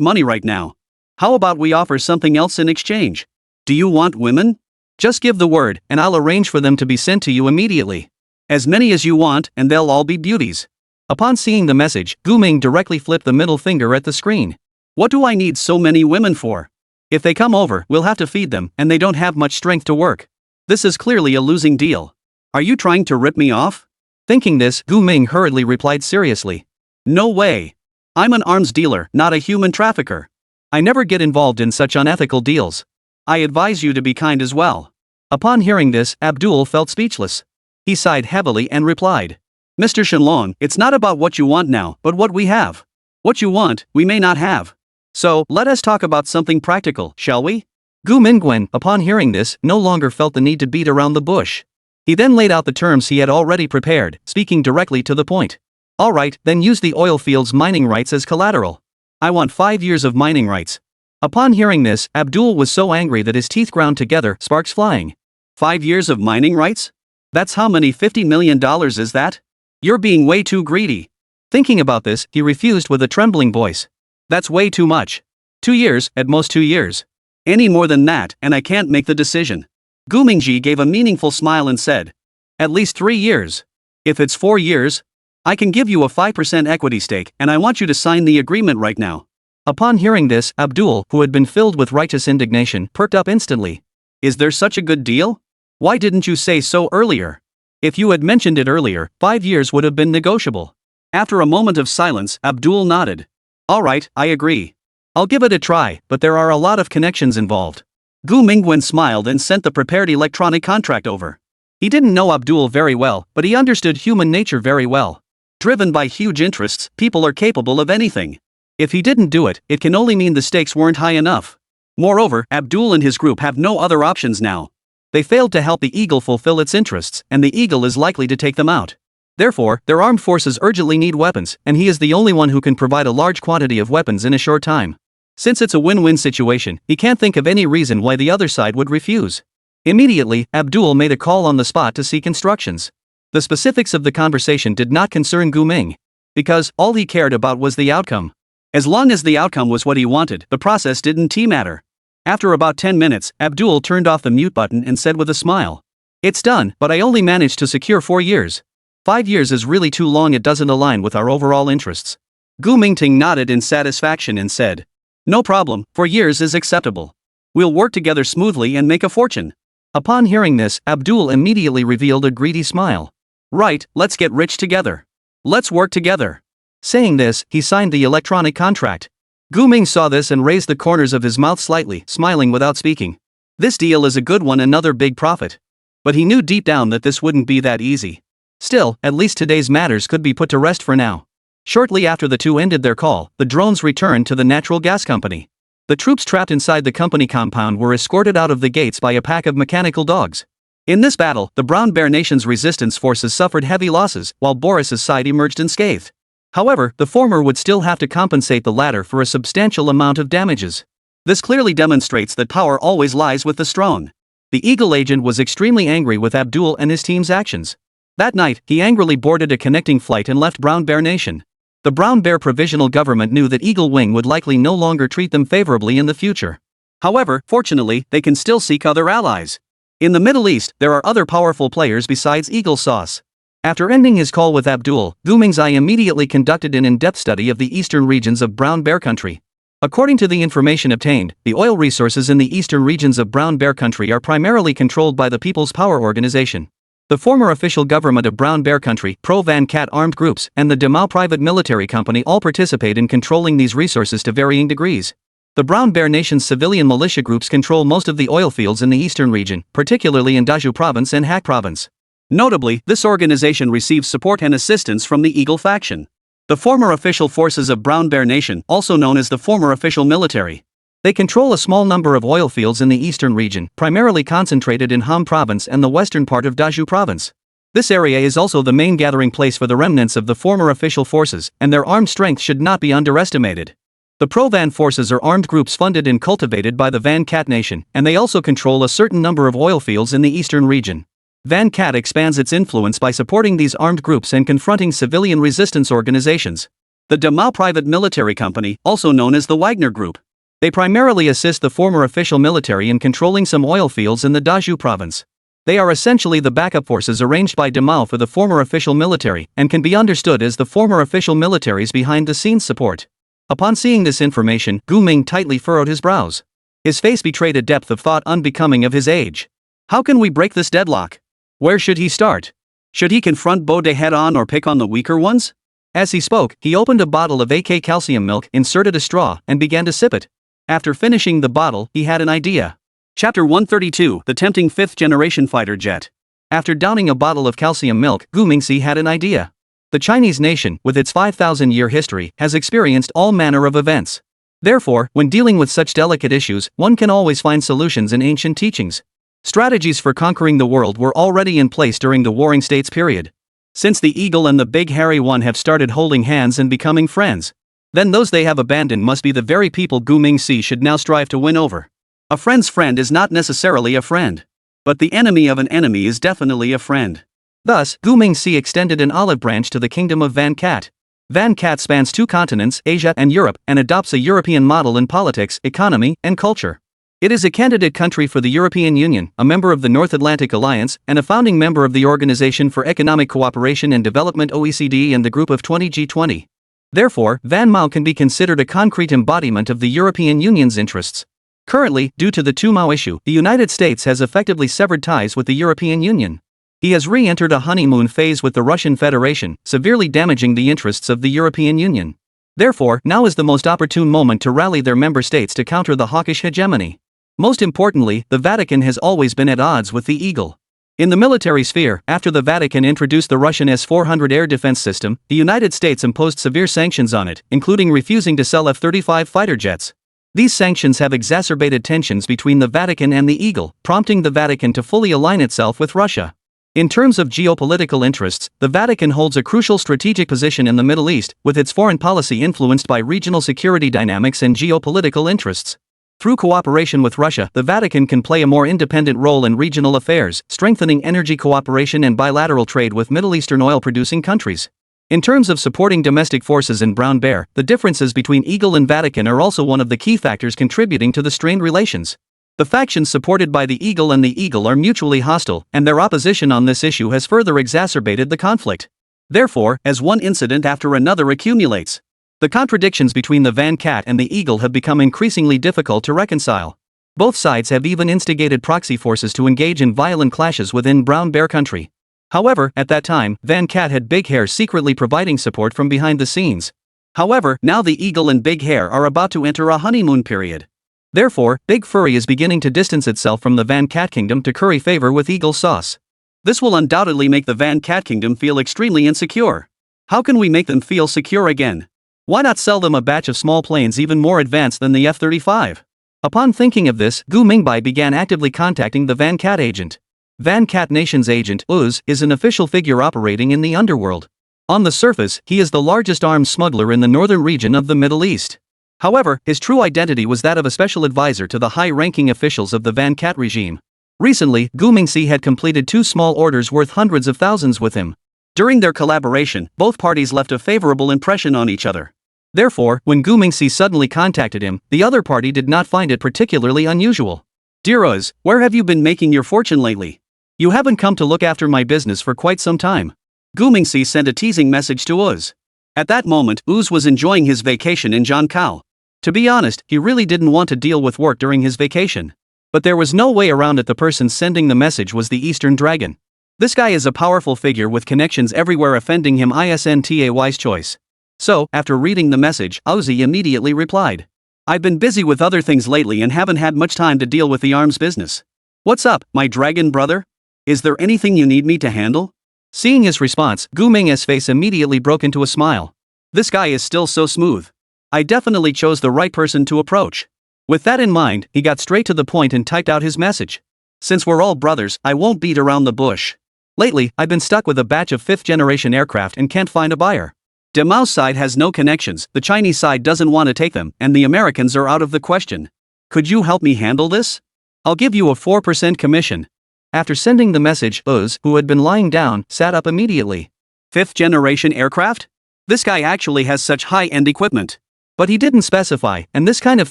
money right now. How about we offer something else in exchange? Do you want women? Just give the word, and I'll arrange for them to be sent to you immediately. As many as you want, and they'll all be beauties. Upon seeing the message, Gu Ming directly flipped the middle finger at the screen. What do I need so many women for? If they come over, we'll have to feed them, and they don't have much strength to work. This is clearly a losing deal. Are you trying to rip me off? Thinking this, Gu Ming hurriedly replied seriously. No way. I'm an arms dealer, not a human trafficker. I never get involved in such unethical deals. I advise you to be kind as well. Upon hearing this, Abdul felt speechless. He sighed heavily and replied. Mr. Shenlong, it's not about what you want now, but what we have. What you want, we may not have. So, let us talk about something practical, shall we? Gu Mingwen, upon hearing this, no longer felt the need to beat around the bush. He then laid out the terms he had already prepared, speaking directly to the point. Alright, then use the oil fields mining rights as collateral. I want 5 years of mining rights. Upon hearing this, Abdul was so angry that his teeth ground together, sparks flying. 5 years of mining rights? That's how many $50 million is that? You're being way too greedy. Thinking about this, he refused with a trembling voice. That's way too much. 2 years, at most 2 years. Any more than that, and I can't make the decision. Gu Mingji gave a meaningful smile and said, at least 3 years. If it's 4 years, I can give you a 5% equity stake, and I want you to sign the agreement right now. Upon hearing this, Abdul, who had been filled with righteous indignation, perked up instantly. Is there such a good deal? Why didn't you say so earlier? If you had mentioned it earlier, 5 years would have been negotiable. After a moment of silence, Abdul nodded. Alright, I agree. I'll give it a try, but there are a lot of connections involved. Gu Mingwen smiled and sent the prepared electronic contract over. He didn't know Abdul very well, but he understood human nature very well. Driven by huge interests, people are capable of anything. If he didn't do it, it can only mean the stakes weren't high enough. Moreover, Abdul and his group have no other options now. They failed to help the Eagle fulfill its interests, and the Eagle is likely to take them out. Therefore, their armed forces urgently need weapons, and he is the only one who can provide a large quantity of weapons in a short time. Since it's a win-win situation, he can't think of any reason why the other side would refuse. Immediately, Abdul made a call on the spot to seek instructions. The specifics of the conversation did not concern Gu Ming, because all he cared about was the outcome. As long as the outcome was what he wanted, the process didn't matter. After about 10 minutes, Abdul turned off the mute button and said with a smile, it's done, but I only managed to secure 4 years. 5 years is really too long, it doesn't align with our overall interests. Gu Mingting nodded in satisfaction and said, no problem, 4 years is acceptable. We'll work together smoothly and make a fortune. Upon hearing this, Abdul immediately revealed a greedy smile. Right, let's get rich together. Let's work together. Saying this, he signed the electronic contract. Gu Ming saw this and raised the corners of his mouth slightly, smiling without speaking. This deal is a good one, another big profit. But he knew deep down that this wouldn't be that easy. Still, at least today's matters could be put to rest for now. Shortly after the two ended their call, the drones returned to the natural gas company. The troops trapped inside the company compound were escorted out of the gates by a pack of mechanical dogs. In this battle, the Brown Bear Nation's resistance forces suffered heavy losses, while Boris's side emerged unscathed. However, the former would still have to compensate the latter for a substantial amount of damages. This clearly demonstrates that power always lies with the strong. The Eagle agent was extremely angry with Abdul and his team's actions. That night, he angrily boarded a connecting flight and left Brown Bear Nation. The Brown Bear Provisional Government knew that Eagle Wing would likely no longer treat them favorably in the future. However, fortunately, they can still seek other allies. In the Middle East, there are other powerful players besides Eagle Sauce. After ending his call with Abdul, Gu Mingzai immediately conducted an in-depth study of the eastern regions of Brown Bear Country. According to the information obtained, the oil resources in the eastern regions of Brown Bear Country are primarily controlled by the People's Power Organization. The former official government of Brown Bear Country, pro-Van Cat armed groups, and the Demao Private Military Company all participate in controlling these resources to varying degrees. The Brown Bear Nation's civilian militia groups control most of the oil fields in the eastern region, particularly in Daju Province and Hak Province. Notably, this organization receives support and assistance from the Eagle faction. The former official forces of Brown Bear Nation, also known as the former official military. They control a small number of oil fields in the eastern region, primarily concentrated in Ham Province and the western part of Daju Province. This area is also the main gathering place for the remnants of the former official forces, and their armed strength should not be underestimated. The pro-Van forces are armed groups funded and cultivated by the Van Cat Nation, and they also control a certain number of oil fields in the eastern region. Van Cat expands its influence by supporting these armed groups and confronting civilian resistance organizations. The Demao Private Military Company, also known as the Wagner Group. They primarily assist the former official military in controlling some oil fields in the Daju Province. They are essentially the backup forces arranged by Demao for the former official military, and can be understood as the former official military's behind-the-scenes support. Upon seeing this information, Gu Ming tightly furrowed his brows. His face betrayed a depth of thought unbecoming of his age. How can we break this deadlock? Where should he start? Should he confront Bode head-on or pick on the weaker ones? As he spoke, he opened a bottle of AK calcium milk, inserted a straw, and began to sip it. After finishing the bottle, he had an idea. Chapter 132, The Tempting 5th-Generation Fighter Jet. After downing a bottle of calcium milk, Gu Mingxi had an idea. The Chinese nation, with its 5,000-year history, has experienced all manner of events. Therefore, when dealing with such delicate issues, one can always find solutions in ancient teachings. Strategies for conquering the world were already in place during the Warring States period. Since the eagle and the big hairy one have started holding hands and becoming friends, then those they have abandoned must be the very people Gu Mingxi should now strive to win over. A friend's friend is not necessarily a friend, but the enemy of an enemy is definitely a friend. Thus, Gu Mingxi extended an olive branch to the kingdom of Van Cat. Van Cat spans 2 continents, Asia and Europe, and adopts a European model in politics, economy, and culture. It is a candidate country for the European Union, a member of the North Atlantic Alliance, and a founding member of the Organization for Economic Cooperation and Development (OECD) and the Group of 20 G20. Therefore, Van Mao can be considered a concrete embodiment of the European Union's interests. Currently, due to the Two Mao issue, the United States has effectively severed ties with the European Union. He has re-entered a honeymoon phase with the Russian Federation, severely damaging the interests of the European Union. Therefore, now is the most opportune moment to rally their member states to counter the hawkish hegemony. Most importantly, the Vatican has always been at odds with the eagle. In the military sphere, after the Vatican introduced the Russian S-400 air defense system, the United States imposed severe sanctions on it, including refusing to sell F-35 fighter jets. These sanctions have exacerbated tensions between the Vatican and the eagle, prompting the Vatican to fully align itself with Russia. In terms of geopolitical interests, the Vatican holds a crucial strategic position in the Middle East, with its foreign policy influenced by regional security dynamics and geopolitical interests. Through cooperation with Russia, the Vatican can play a more independent role in regional affairs, strengthening energy cooperation and bilateral trade with Middle Eastern oil-producing countries. In terms of supporting domestic forces in Brown Bear, the differences between Eagle and Vatican are also one of the key factors contributing to the strained relations. The factions supported by the Eagle and the Eagle are mutually hostile, and their opposition on this issue has further exacerbated the conflict. Therefore, as one incident after another accumulates, the contradictions between the Van Cat and the Eagle have become increasingly difficult to reconcile. Both sides have even instigated proxy forces to engage in violent clashes within Brown Bear country. However, at that time, Van Cat had Big Hair secretly providing support from behind the scenes. However, now the Eagle and Big Hair are about to enter a honeymoon period. Therefore, Big Furry is beginning to distance itself from the Van Cat Kingdom to curry favor with Eagle Sauce. This will undoubtedly make the Van Cat Kingdom feel extremely insecure. How can we make them feel secure again? Why not sell them a batch of small planes even more advanced than the F-35? Upon thinking of this, Gu Mingbai began actively contacting the Van Cat agent. Van Cat Nation's agent, Uz, is an official figure operating in the underworld. On the surface, he is the largest arms smuggler in the northern region of the Middle East. However, his true identity was that of a special advisor to the high-ranking officials of the Van Cat regime. Recently, Gu Mingxi had completed 2 small orders worth hundreds of thousands with him. During their collaboration, both parties left a favorable impression on each other. Therefore, when Gu Mingxi suddenly contacted him, the other party did not find it particularly unusual. "Dear Uz, where have you been making your fortune lately? You haven't come to look after my business for quite some time." Gu Mingxi sent a teasing message to Uz. At that moment, Uz was enjoying his vacation in Zhangkao. To be honest, he really didn't want to deal with work during his vacation. But there was no way around it. The person sending the message was the Eastern Dragon. This guy is a powerful figure with connections everywhere, offending him isn't a wise choice. So, after reading the message, Uzi immediately replied, "I've been busy with other things lately and haven't had much time to deal with the arms business. What's up, my dragon brother? Is there anything you need me to handle?" Seeing his response, Gu Ming's face immediately broke into a smile. This guy is still so smooth. I definitely chose the right person to approach. With that in mind, he got straight to the point and typed out his message. "Since we're all brothers, I won't beat around the bush. Lately, I've been stuck with a batch of 5th-generation aircraft and can't find a buyer. De Mao's side has no connections, the Chinese side doesn't want to take them, and the Americans are out of the question. Could you help me handle this? I'll give you a 4% commission." After sending the message, Uz, who had been lying down, sat up immediately. 5th-generation aircraft? This guy actually has such high-end equipment. But he didn't specify, and this kind of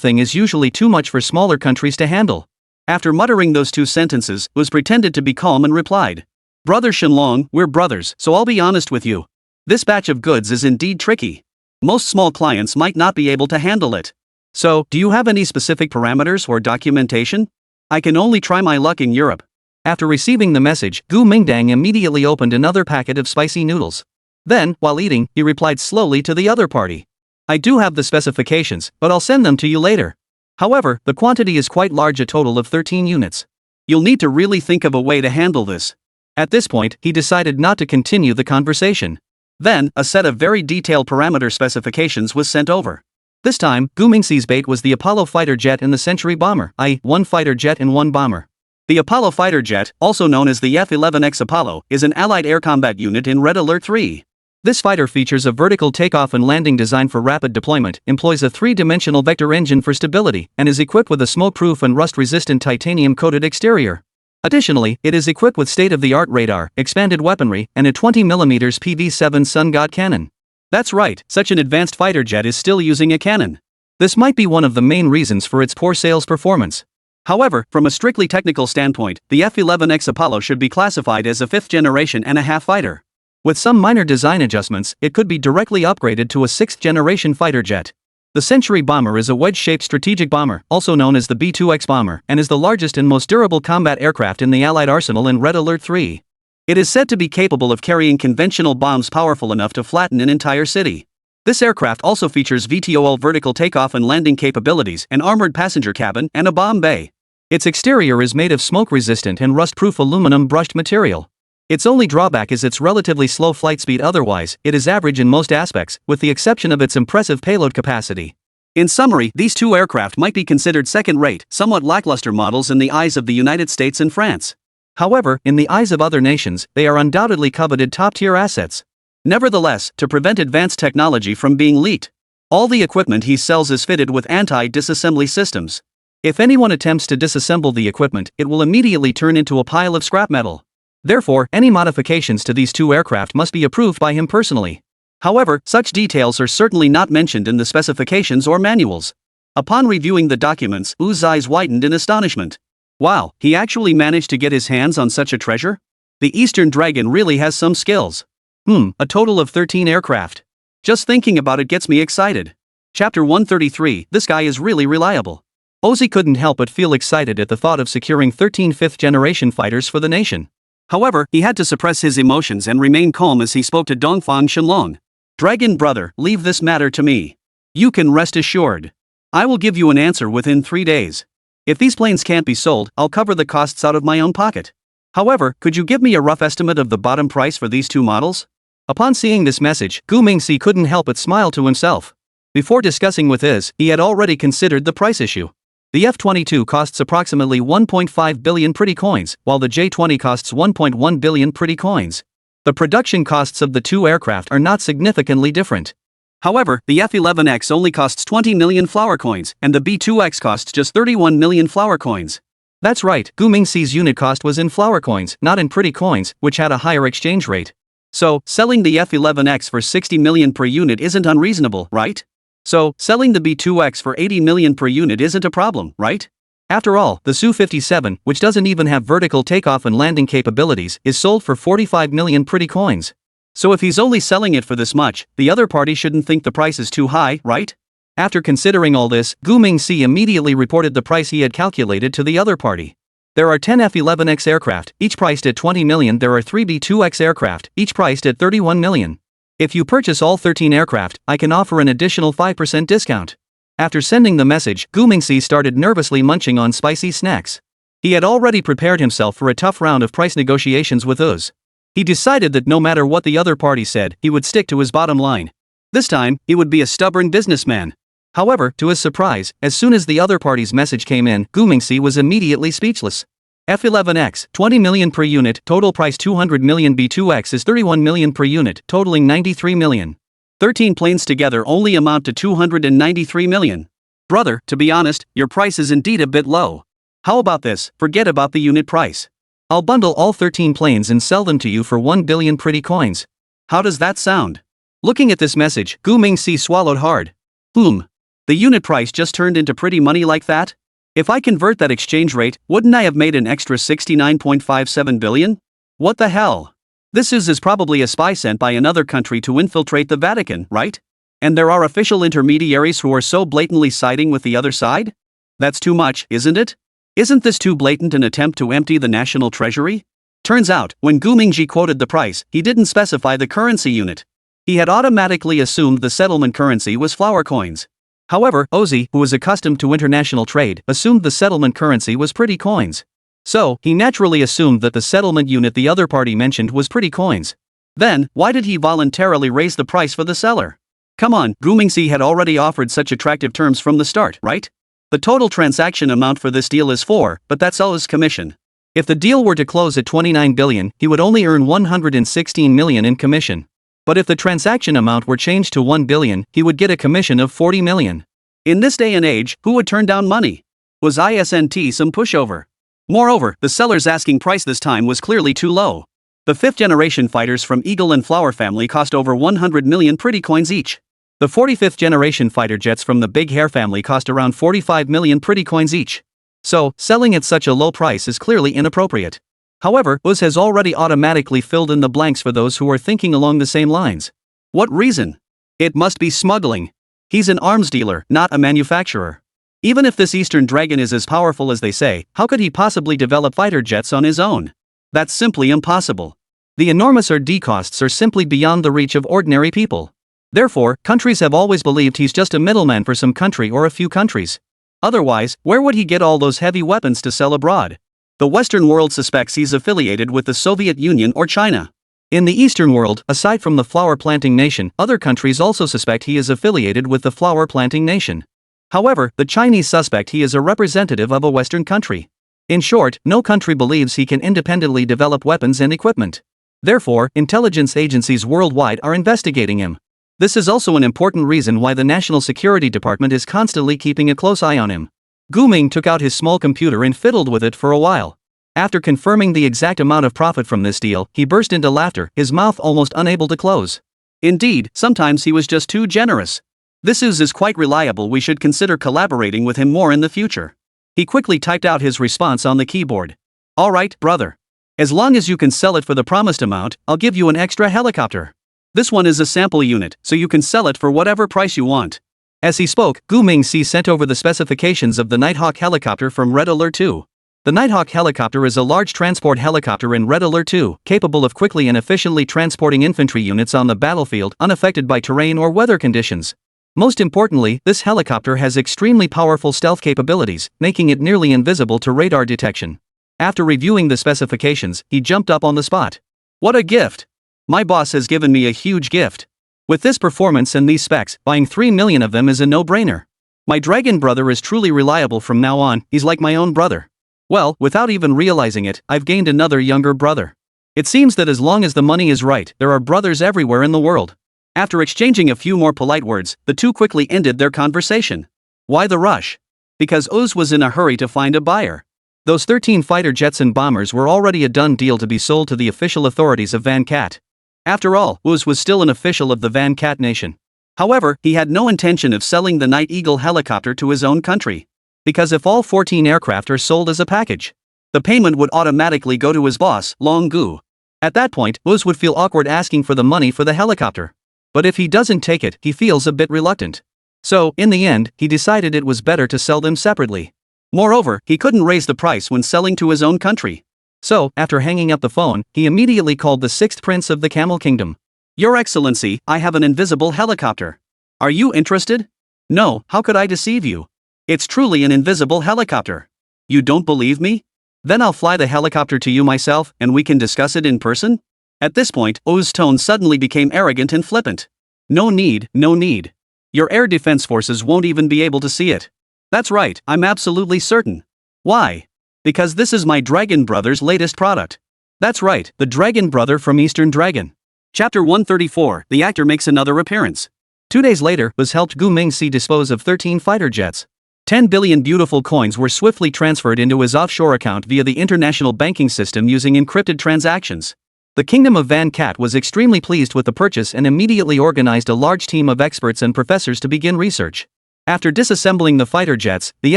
thing is usually too much for smaller countries to handle. After muttering those 2 sentences, Uz pretended to be calm and replied, "Brother Shenlong, we're brothers, so I'll be honest with you. This batch of goods is indeed tricky. Most small clients might not be able to handle it. So, do you have any specific parameters or documentation? I can only try my luck in Europe." After receiving the message, Gu Mingdang immediately opened another packet of spicy noodles. Then, while eating, he replied slowly to the other party, "I do have the specifications, but I'll send them to you later. However, the quantity is quite large, a total of 13 units. You'll need to really think of a way to handle this." At this point, he decided not to continue the conversation. Then, a set of very detailed parameter specifications was sent over. This time, Gu Mingxi's bait was the Apollo fighter jet and the Century bomber, i.e., one fighter jet and one bomber. The Apollo fighter jet, also known as the F-11X Apollo, is an Allied air combat unit in Red Alert 3. This fighter features a vertical takeoff and landing design for rapid deployment, employs a three-dimensional vector engine for stability, and is equipped with a smoke-proof and rust-resistant titanium-coated exterior. Additionally, it is equipped with state-of-the-art radar, expanded weaponry, and a 20mm PV-7 Sun God cannon. That's right, such an advanced fighter jet is still using a cannon. This might be one of the main reasons for its poor sales performance. However, from a strictly technical standpoint, the F-11X Apollo should be classified as a 5th generation and a half fighter. With some minor design adjustments, it could be directly upgraded to a 6th generation fighter jet. The Century bomber is a wedge-shaped strategic bomber, also known as the B-2X bomber, and is the largest and most durable combat aircraft in the Allied arsenal in Red Alert 3. It is said to be capable of carrying conventional bombs powerful enough to flatten an entire city. This aircraft also features VTOL vertical takeoff and landing capabilities, an armored passenger cabin, and a bomb bay. Its exterior is made of smoke-resistant and rust-proof aluminum brushed material. Its only drawback is its relatively slow flight speed. Otherwise, it is average in most aspects, with the exception of its impressive payload capacity. In summary, these two aircraft might be considered second-rate, somewhat lackluster models in the eyes of the United States and France. However, in the eyes of other nations, they are undoubtedly coveted top-tier assets. Nevertheless, to prevent advanced technology from being leaked, all the equipment he sells is fitted with anti-disassembly systems. If anyone attempts to disassemble the equipment, it will immediately turn into a pile of scrap metal. Therefore, any modifications to these two aircraft must be approved by him personally. However, such details are certainly not mentioned in the specifications or manuals. Upon reviewing the documents, Wu's eyes widened in astonishment. Wow, he actually managed to get his hands on such a treasure? The Eastern Dragon really has some skills. A total of 13 aircraft. Just thinking about it gets me excited. Chapter 133, this guy is really reliable. Ozzy couldn't help but feel excited at the thought of securing 13 fifth-generation fighters for the nation. However, he had to suppress his emotions and remain calm as he spoke to Dongfang Shenlong. Dragon brother, leave this matter to me. You can rest assured. I will give you an answer within 3 days. If these planes can't be sold, I'll cover the costs out of my own pocket. However, could you give me a rough estimate of the bottom price for these two models? Upon seeing this message, Gu Mingxi couldn't help but smile to himself. Before discussing with Iz, he had already considered the price issue. The F-22 costs approximately 1.5 billion pretty coins, while the J-20 costs 1.1 billion pretty coins. The production costs of the two aircraft are not significantly different. However, the F-11X only costs 20 million flower coins, and the B-2X costs just 31 million flower coins. That's right, Gu Mingxi's unit cost was in flower coins, not in pretty coins, which had a higher exchange rate. So, selling the F-11X for 60 million per unit isn't unreasonable, right? So, selling the B-2X for 80 million per unit isn't a problem, right? After all, the Su-57, which doesn't even have vertical takeoff and landing capabilities, is sold for 45 million pretty coins. So if he's only selling it for this much, the other party shouldn't think the price is too high, right? After considering all this, Gu Mingxi immediately reported the price he had calculated to the other party. There are 10 F-11X aircraft, each priced at 20 million. There are 3 B-2X aircraft, each priced at 31 million. If you purchase all 13 aircraft, I can offer an additional 5% discount. After sending the message, Gu Mingxi started nervously munching on spicy snacks. He had already prepared himself for a tough round of price negotiations with Uz. He decided that no matter what the other party said, he would stick to his bottom line. This time, he would be a stubborn businessman. However, to his surprise, as soon as the other party's message came in, Gu Mingxi was immediately speechless. F-11X, 20 million per unit, total price 200 million. B-2X is 31 million per unit, totaling 93 million. 13 planes together only amount to 293 million. Brother, to be honest, your price is indeed a bit low. How about this, forget about the unit price. I'll bundle all 13 planes and sell them to you for 1 billion pretty coins. How does that sound? Looking at this message, Gu Mingxi swallowed hard. The unit price just turned into pretty money like that? If I convert that exchange rate, wouldn't I have made an extra 69.57 billion? What the hell? This is probably a spy sent by another country to infiltrate the Vatican, right? And there are official intermediaries who are so blatantly siding with the other side? That's too much, isn't it? Isn't this too blatant an attempt to empty the national treasury? Turns out, when Gu Mingxi quoted the price, he didn't specify the currency unit. He had automatically assumed the settlement currency was flower coins. However, Ozzy, who was accustomed to international trade, assumed the settlement currency was pretty coins. So, he naturally assumed that the settlement unit the other party mentioned was pretty coins. Then, why did he voluntarily raise the price for the seller? Come on, Gu Mingxi had already offered such attractive terms from the start, right? The total transaction amount for this deal is 4, but that's all his commission. If the deal were to close at 29 billion, he would only earn 116 million in commission. But if the transaction amount were changed to 1 billion, he would get a commission of 40 million. In this day and age, who would turn down money? Was ISNT some pushover? Moreover, the seller's asking price this time was clearly too low. The 5th-generation fighters from Eagle and Flower family cost over 100 million pretty coins each. The 45th-generation fighter jets from the Big Hair family cost around 45 million pretty coins each. So, selling at such a low price is clearly inappropriate. However, Uz has already automatically filled in the blanks for those who are thinking along the same lines. What reason? It must be smuggling. He's an arms dealer, not a manufacturer. Even if this Eastern Dragon is as powerful as they say, how could he possibly develop fighter jets on his own? That's simply impossible. The enormous R&D costs are simply beyond the reach of ordinary people. Therefore, countries have always believed he's just a middleman for some country or a few countries. Otherwise, where would he get all those heavy weapons to sell abroad? The Western world suspects he's affiliated with the Soviet Union or China. In the Eastern world, aside from the flower planting nation, other countries also suspect he is affiliated with the flower planting nation. However, the Chinese suspect he is a representative of a Western country. In short, no country believes he can independently develop weapons and equipment. Therefore, intelligence agencies worldwide are investigating him. This is also an important reason why the National Security Department is constantly keeping a close eye on him. Gu Ming took out his small computer and fiddled with it for a while. After confirming the exact amount of profit from this deal, he burst into laughter, his mouth almost unable to close. Indeed, sometimes he was just too generous. This is quite reliable, we should consider collaborating with him more in the future. He quickly typed out his response on the keyboard. Alright, brother. As long as you can sell it for the promised amount, I'll give you an extra helicopter. This one is a sample unit, so you can sell it for whatever price you want. As he spoke, Gu Mingxi sent over the specifications of the Nighthawk helicopter from Red Alert 2. The Nighthawk helicopter is a large transport helicopter in Red Alert 2, capable of quickly and efficiently transporting infantry units on the battlefield unaffected by terrain or weather conditions. Most importantly, this helicopter has extremely powerful stealth capabilities, making it nearly invisible to radar detection. After reviewing the specifications, he jumped up on the spot. What a gift! My boss has given me a huge gift. With this performance and these specs, buying 3 million of them is a no-brainer. My dragon brother is truly reliable from now on, he's like my own brother. Well, without even realizing it, I've gained another younger brother. It seems that as long as the money is right, there are brothers everywhere in the world. After exchanging a few more polite words, the two quickly ended their conversation. Why the rush? Because Uz was in a hurry to find a buyer. Those 13 fighter jets and bombers were already a done deal to be sold to the official authorities of Van Cat. After all, Uz was still an official of the Van Cat nation. However, he had no intention of selling the Night Eagle helicopter to his own country. Because if all 14 aircraft are sold as a package, the payment would automatically go to his boss, Long Gu. At that point, Uz would feel awkward asking for the money for the helicopter. But if he doesn't take it, he feels a bit reluctant. So, in the end, he decided it was better to sell them separately. Moreover, he couldn't raise the price when selling to his own country. So, after hanging up the phone, he immediately called the 6th Prince of the Camel Kingdom. Your Excellency, I have an invisible helicopter. Are you interested? No, how could I deceive you? It's truly an invisible helicopter. You don't believe me? Then I'll fly the helicopter to you myself, and we can discuss it in person? At this point, O's tone suddenly became arrogant and flippant. No need, no need. Your air defense forces won't even be able to see it. That's right, I'm absolutely certain. Why? Because this is my Dragon Brother's latest product. That's right, the Dragon Brother from Eastern Dragon. Chapter 134, the actor makes another appearance. 2 days later, Uz helped Gu Mingxi dispose of 13 fighter jets. 10 billion beautiful coins were swiftly transferred into his offshore account via the international banking system using encrypted transactions. The Kingdom of Van Cat was extremely pleased with the purchase and immediately organized a large team of experts and professors to begin research. After disassembling the fighter jets, the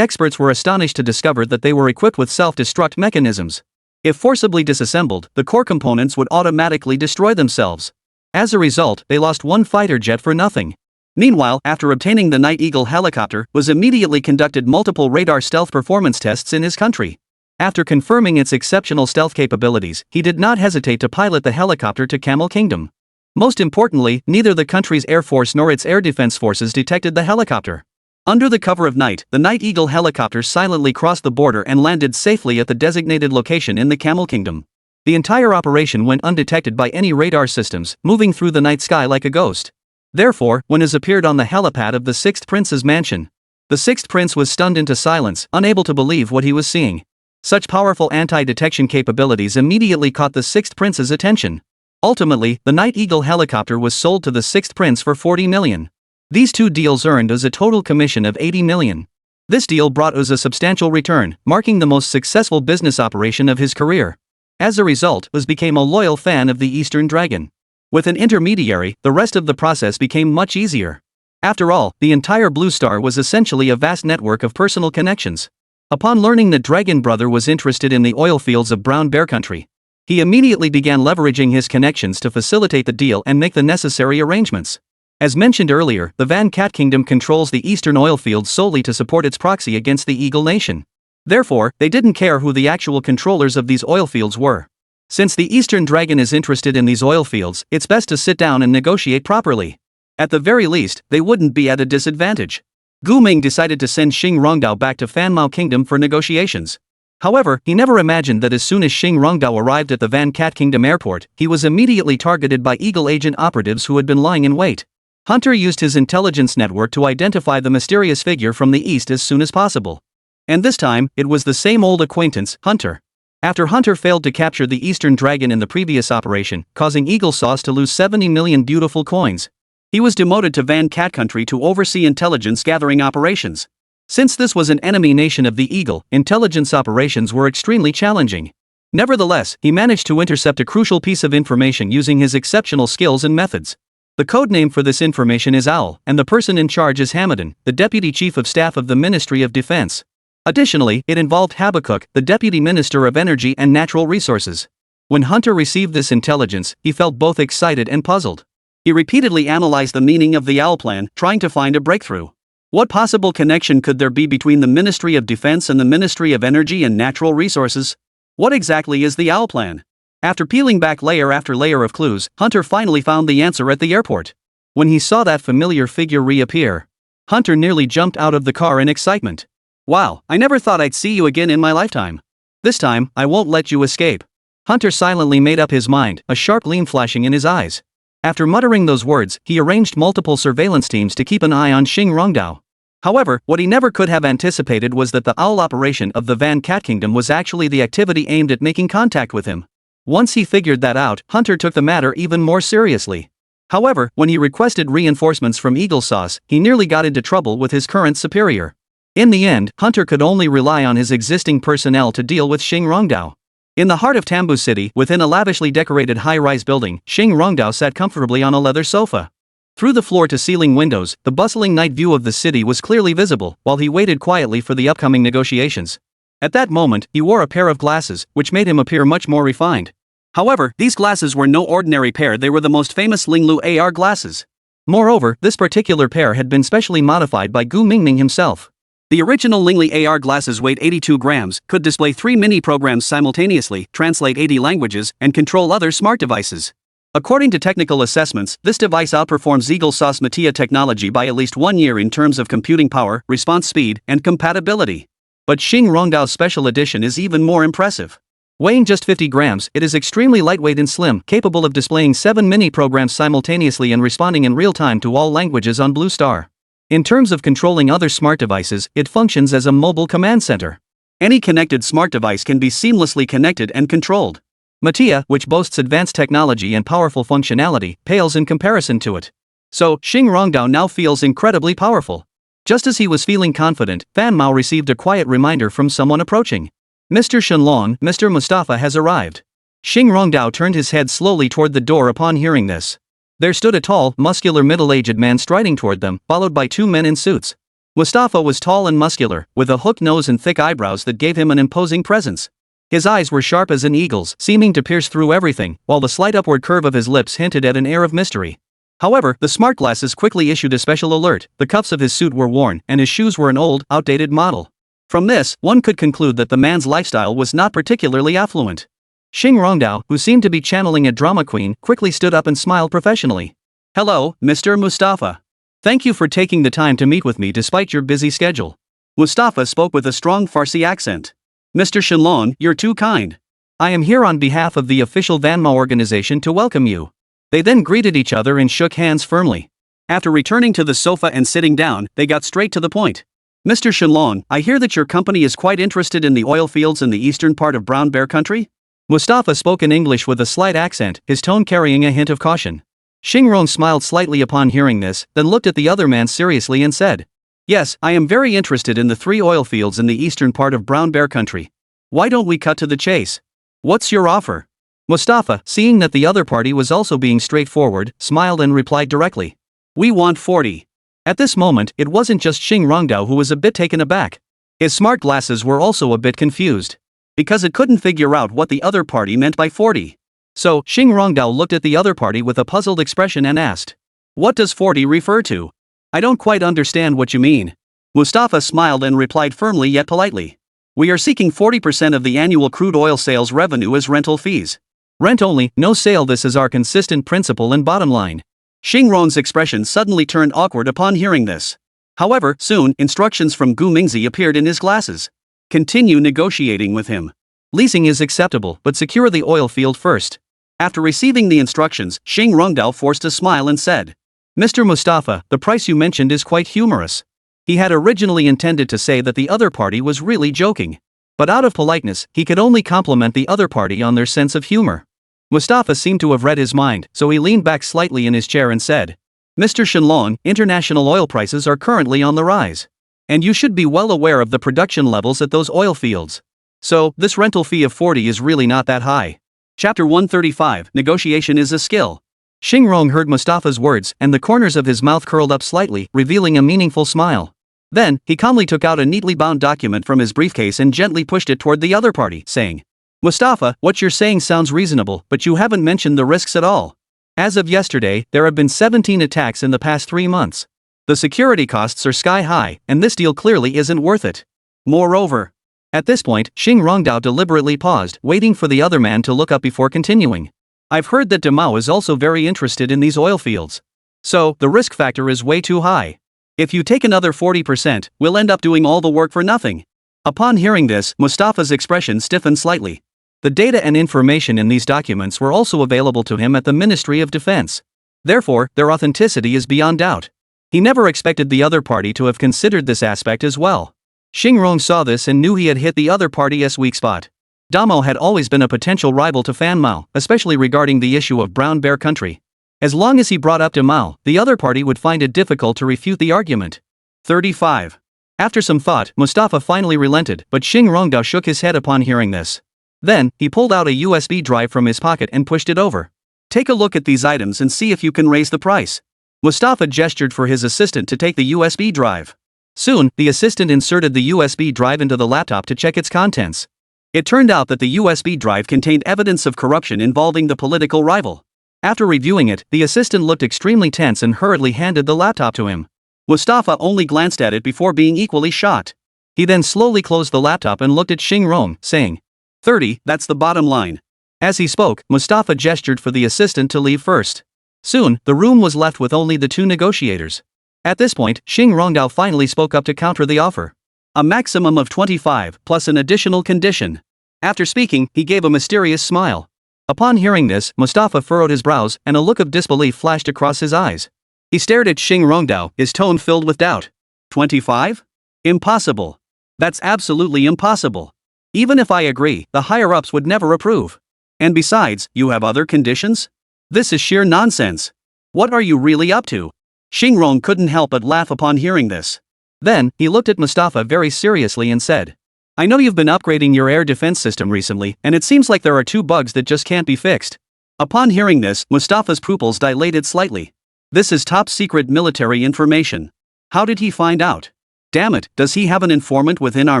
experts were astonished to discover that they were equipped with self-destruct mechanisms. If forcibly disassembled, the core components would automatically destroy themselves. As a result, they lost one fighter jet for nothing. Meanwhile, after obtaining the Night Eagle helicopter, was immediately conducted multiple radar stealth performance tests in his country. After confirming its exceptional stealth capabilities, he did not hesitate to pilot the helicopter to Camel Kingdom. Most importantly, neither the country's air force nor its air defense forces detected the helicopter. Under the cover of night, the Night Eagle helicopter silently crossed the border and landed safely at the designated location in the Camel Kingdom. The entire operation went undetected by any radar systems, moving through the night sky like a ghost. Therefore, when Iz appeared on the helipad of the sixth prince's mansion, the sixth prince was stunned into silence, unable to believe what he was seeing. Such powerful anti-detection capabilities immediately caught the sixth prince's attention. Ultimately, the Night Eagle helicopter was sold to the sixth prince for 40 million. These two deals earned Uz a total commission of 80 million. This deal brought Uz a substantial return, marking the most successful business operation of his career. As a result, Uz became a loyal fan of the Eastern Dragon. With an intermediary, the rest of the process became much easier. After all, the entire Blue Star was essentially a vast network of personal connections. Upon learning that Dragon Brother was interested in the oil fields of Brown Bear Country, he immediately began leveraging his connections to facilitate the deal and make the necessary arrangements. As mentioned earlier, the Van Cat Kingdom controls the eastern oil fields solely to support its proxy against the Eagle Nation. Therefore, they didn't care who the actual controllers of these oil fields were. Since the Eastern Dragon is interested in these oil fields, it's best to sit down and negotiate properly. At the very least, they wouldn't be at a disadvantage. Gu Ming decided to send Xing Rongdao back to Fanmao Kingdom for negotiations. However, he never imagined that as soon as Xing Rongdao arrived at the Van Cat Kingdom airport, he was immediately targeted by Eagle agent operatives who had been lying in wait. Hunter used his intelligence network to identify the mysterious figure from the east as soon as possible. And this time, it was the same old acquaintance, Hunter. After Hunter failed to capture the Eastern Dragon in the previous operation, causing Eagle Sauce to lose 70 million beautiful coins, he was demoted to Van Cat Country to oversee intelligence gathering operations. Since this was an enemy nation of the Eagle, intelligence operations were extremely challenging. Nevertheless, he managed to intercept a crucial piece of information using his exceptional skills and methods. The codename for this information is Owl, and the person in charge is Hamadan, the Deputy Chief of Staff of the Ministry of Defense. Additionally, it involved Habakkuk, the Deputy Minister of Energy and Natural Resources. When Hunter received this intelligence, he felt both excited and puzzled. He repeatedly analyzed the meaning of the Owl plan, trying to find a breakthrough. What possible connection could there be between the Ministry of Defense and the Ministry of Energy and Natural Resources? What exactly is the Owl plan? After peeling back layer after layer of clues, Hunter finally found the answer at the airport. When he saw that familiar figure reappear, Hunter nearly jumped out of the car in excitement. Wow, I never thought I'd see you again in my lifetime. This time, I won't let you escape. Hunter silently made up his mind, a sharp gleam flashing in his eyes. After muttering those words, he arranged multiple surveillance teams to keep an eye on Xing Rongdao. However, what he never could have anticipated was that the Owl operation of the Van Cat Kingdom was actually the activity aimed at making contact with him. Once he figured that out, Hunter took the matter even more seriously. However, when he requested reinforcements from Eagle Sauce, he nearly got into trouble with his current superior. In the end, Hunter could only rely on his existing personnel to deal with Xing Rongdao. In the heart of Tambu City, within a lavishly decorated high-rise building, Xing Rongdao sat comfortably on a leather sofa. Through the floor-to-ceiling windows, the bustling night view of the city was clearly visible, while he waited quietly for the upcoming negotiations. At that moment, he wore a pair of glasses, which made him appear much more refined. However, these glasses were no ordinary pair, they were the most famous Linglu AR glasses. Moreover, this particular pair had been specially modified by Gu Mingming himself. The original Lingli AR glasses weighed 82 grams, could display 3 mini-programs simultaneously, translate 80 languages, and control other smart devices. According to technical assessments, this device outperforms Eagle Sauce Matia technology by at least 1 year in terms of computing power, response speed, and compatibility. But Xing Rongdao's special edition is even more impressive. Weighing just 50 grams, it is extremely lightweight and slim, capable of displaying 7 mini-programs simultaneously and responding in real time to all languages on Blue Star. In terms of controlling other smart devices, it functions as a mobile command center. Any connected smart device can be seamlessly connected and controlled. Matia, which boasts advanced technology and powerful functionality, pales in comparison to it. So, Xing Rongdao now feels incredibly powerful. Just as he was feeling confident, Fan Mao received a quiet reminder from someone approaching. Mr. Shenlong, Mr. Mustafa has arrived. Xing Rongdao turned his head slowly toward the door upon hearing this. There stood a tall, muscular middle-aged man striding toward them, followed by 2 men in suits. Mustafa was tall and muscular, with a hooked nose and thick eyebrows that gave him an imposing presence. His eyes were sharp as an eagle's, seeming to pierce through everything, while the slight upward curve of his lips hinted at an air of mystery. However, the smart glasses quickly issued a special alert. The cuffs of his suit were worn, and his shoes were an old, outdated model. From this, one could conclude that the man's lifestyle was not particularly affluent. Xing Rongdao, who seemed to be channeling a drama queen, quickly stood up and smiled professionally. Hello, Mr. Mustafa. Thank you for taking the time to meet with me despite your busy schedule. Mustafa spoke with a strong Farsi accent. Mr. Shenlong, you're too kind. I am here on behalf of the official Vanma organization to welcome you. They then greeted each other and shook hands firmly. After returning to the sofa and sitting down, they got straight to the point. Mr. Shenlong, I hear that your company is quite interested in the oil fields in the eastern part of Brown Bear Country? Mustafa spoke in English with a slight accent, his tone carrying a hint of caution. Xingrong smiled slightly upon hearing this, then looked at the other man seriously and said, "Yes, I am very interested in the 3 oil fields in the eastern part of Brown Bear Country. Why don't we cut to the chase? What's your offer?" Mustafa, seeing that the other party was also being straightforward, smiled and replied directly, "We want 40. At this moment, it wasn't just Xing Rongdao who was a bit taken aback. His smart glasses were also a bit confused, because it couldn't figure out what the other party meant by 40. So, Xing Rongdao looked at the other party with a puzzled expression and asked, "What does 40 refer to? I don't quite understand what you mean." Mustafa smiled and replied firmly yet politely, "We are seeking 40% of the annual crude oil sales revenue as rental fees. Rent only, no sale. This is our consistent principle and bottom line." Xingrong's expression suddenly turned awkward upon hearing this. However, soon, instructions from Gu Mingzi appeared in his glasses. Continue negotiating with him. Leasing is acceptable, but secure the oil field first. After receiving the instructions, Xing Rongdao forced a smile and said, "Mr. Mustafa, the price you mentioned is quite humorous." He had originally intended to say that the other party was really joking. But out of politeness, he could only compliment the other party on their sense of humor. Mustafa seemed to have read his mind, so he leaned back slightly in his chair and said, "Mr. Shenlong, international oil prices are currently on the rise. And you should be well aware of the production levels at those oil fields. So, this rental fee of 40 is really not that high." Chapter 135, Negotiation is a Skill. Xingrong heard Mustafa's words, and the corners of his mouth curled up slightly, revealing a meaningful smile. Then, he calmly took out a neatly bound document from his briefcase and gently pushed it toward the other party, saying, "Mustafa, what you're saying sounds reasonable, but you haven't mentioned the risks at all. As of yesterday, there have been 17 attacks in the past 3 months. The security costs are sky high, and this deal clearly isn't worth it. Moreover..." At this point, Xing Rongdao deliberately paused, waiting for the other man to look up before continuing. "I've heard that Damao is also very interested in these oil fields. So, the risk factor is way too high. If you take another 40%, we'll end up doing all the work for nothing." Upon hearing this, Mustafa's expression stiffened slightly. The data and information in these documents were also available to him at the Ministry of Defense. Therefore, their authenticity is beyond doubt. He never expected the other party to have considered this aspect as well. Xingrong saw this and knew he had hit the other party's weak spot. Damo had always been a potential rival to Fan Mao, especially regarding the issue of Brown Bear Country. As long as he brought up Mao, the other party would find it difficult to refute the argument. 35. After some thought, Mustafa finally relented, but Xing Rongdao shook his head upon hearing this. Then, he pulled out a USB drive from his pocket and pushed it over. "Take a look at these items and see if you can raise the price." Mustafa gestured for his assistant to take the USB drive. Soon, the assistant inserted the USB drive into the laptop to check its contents. It turned out that the USB drive contained evidence of corruption involving the political rival. After reviewing it, the assistant looked extremely tense and hurriedly handed the laptop to him. Mustafa only glanced at it before being equally shocked. He then slowly closed the laptop and looked at Xingrong, saying, 30, that's the bottom line. As he spoke, Mustafa gestured for the assistant to leave first. Soon, the room was left with only the 2 negotiators. At this point, Xing Rongdao finally spoke up to counter the offer. "A maximum of 25, plus an additional condition." After speaking, he gave a mysterious smile. Upon hearing this, Mustafa furrowed his brows, and a look of disbelief flashed across his eyes. He stared at Xing Rongdao, his tone filled with doubt. 25? Impossible. That's absolutely impossible. Even if I agree, the higher-ups would never approve. And besides, you have other conditions? This is sheer nonsense. What are you really up to? Xingrong couldn't help but laugh upon hearing this. Then, he looked at Mustafa very seriously and said, "I know you've been upgrading your air defense system recently, and it seems like there are 2 bugs that just can't be fixed." Upon hearing this, Mustafa's pupils dilated slightly. This is top-secret military information. How did he find out? Damn it, does he have an informant within our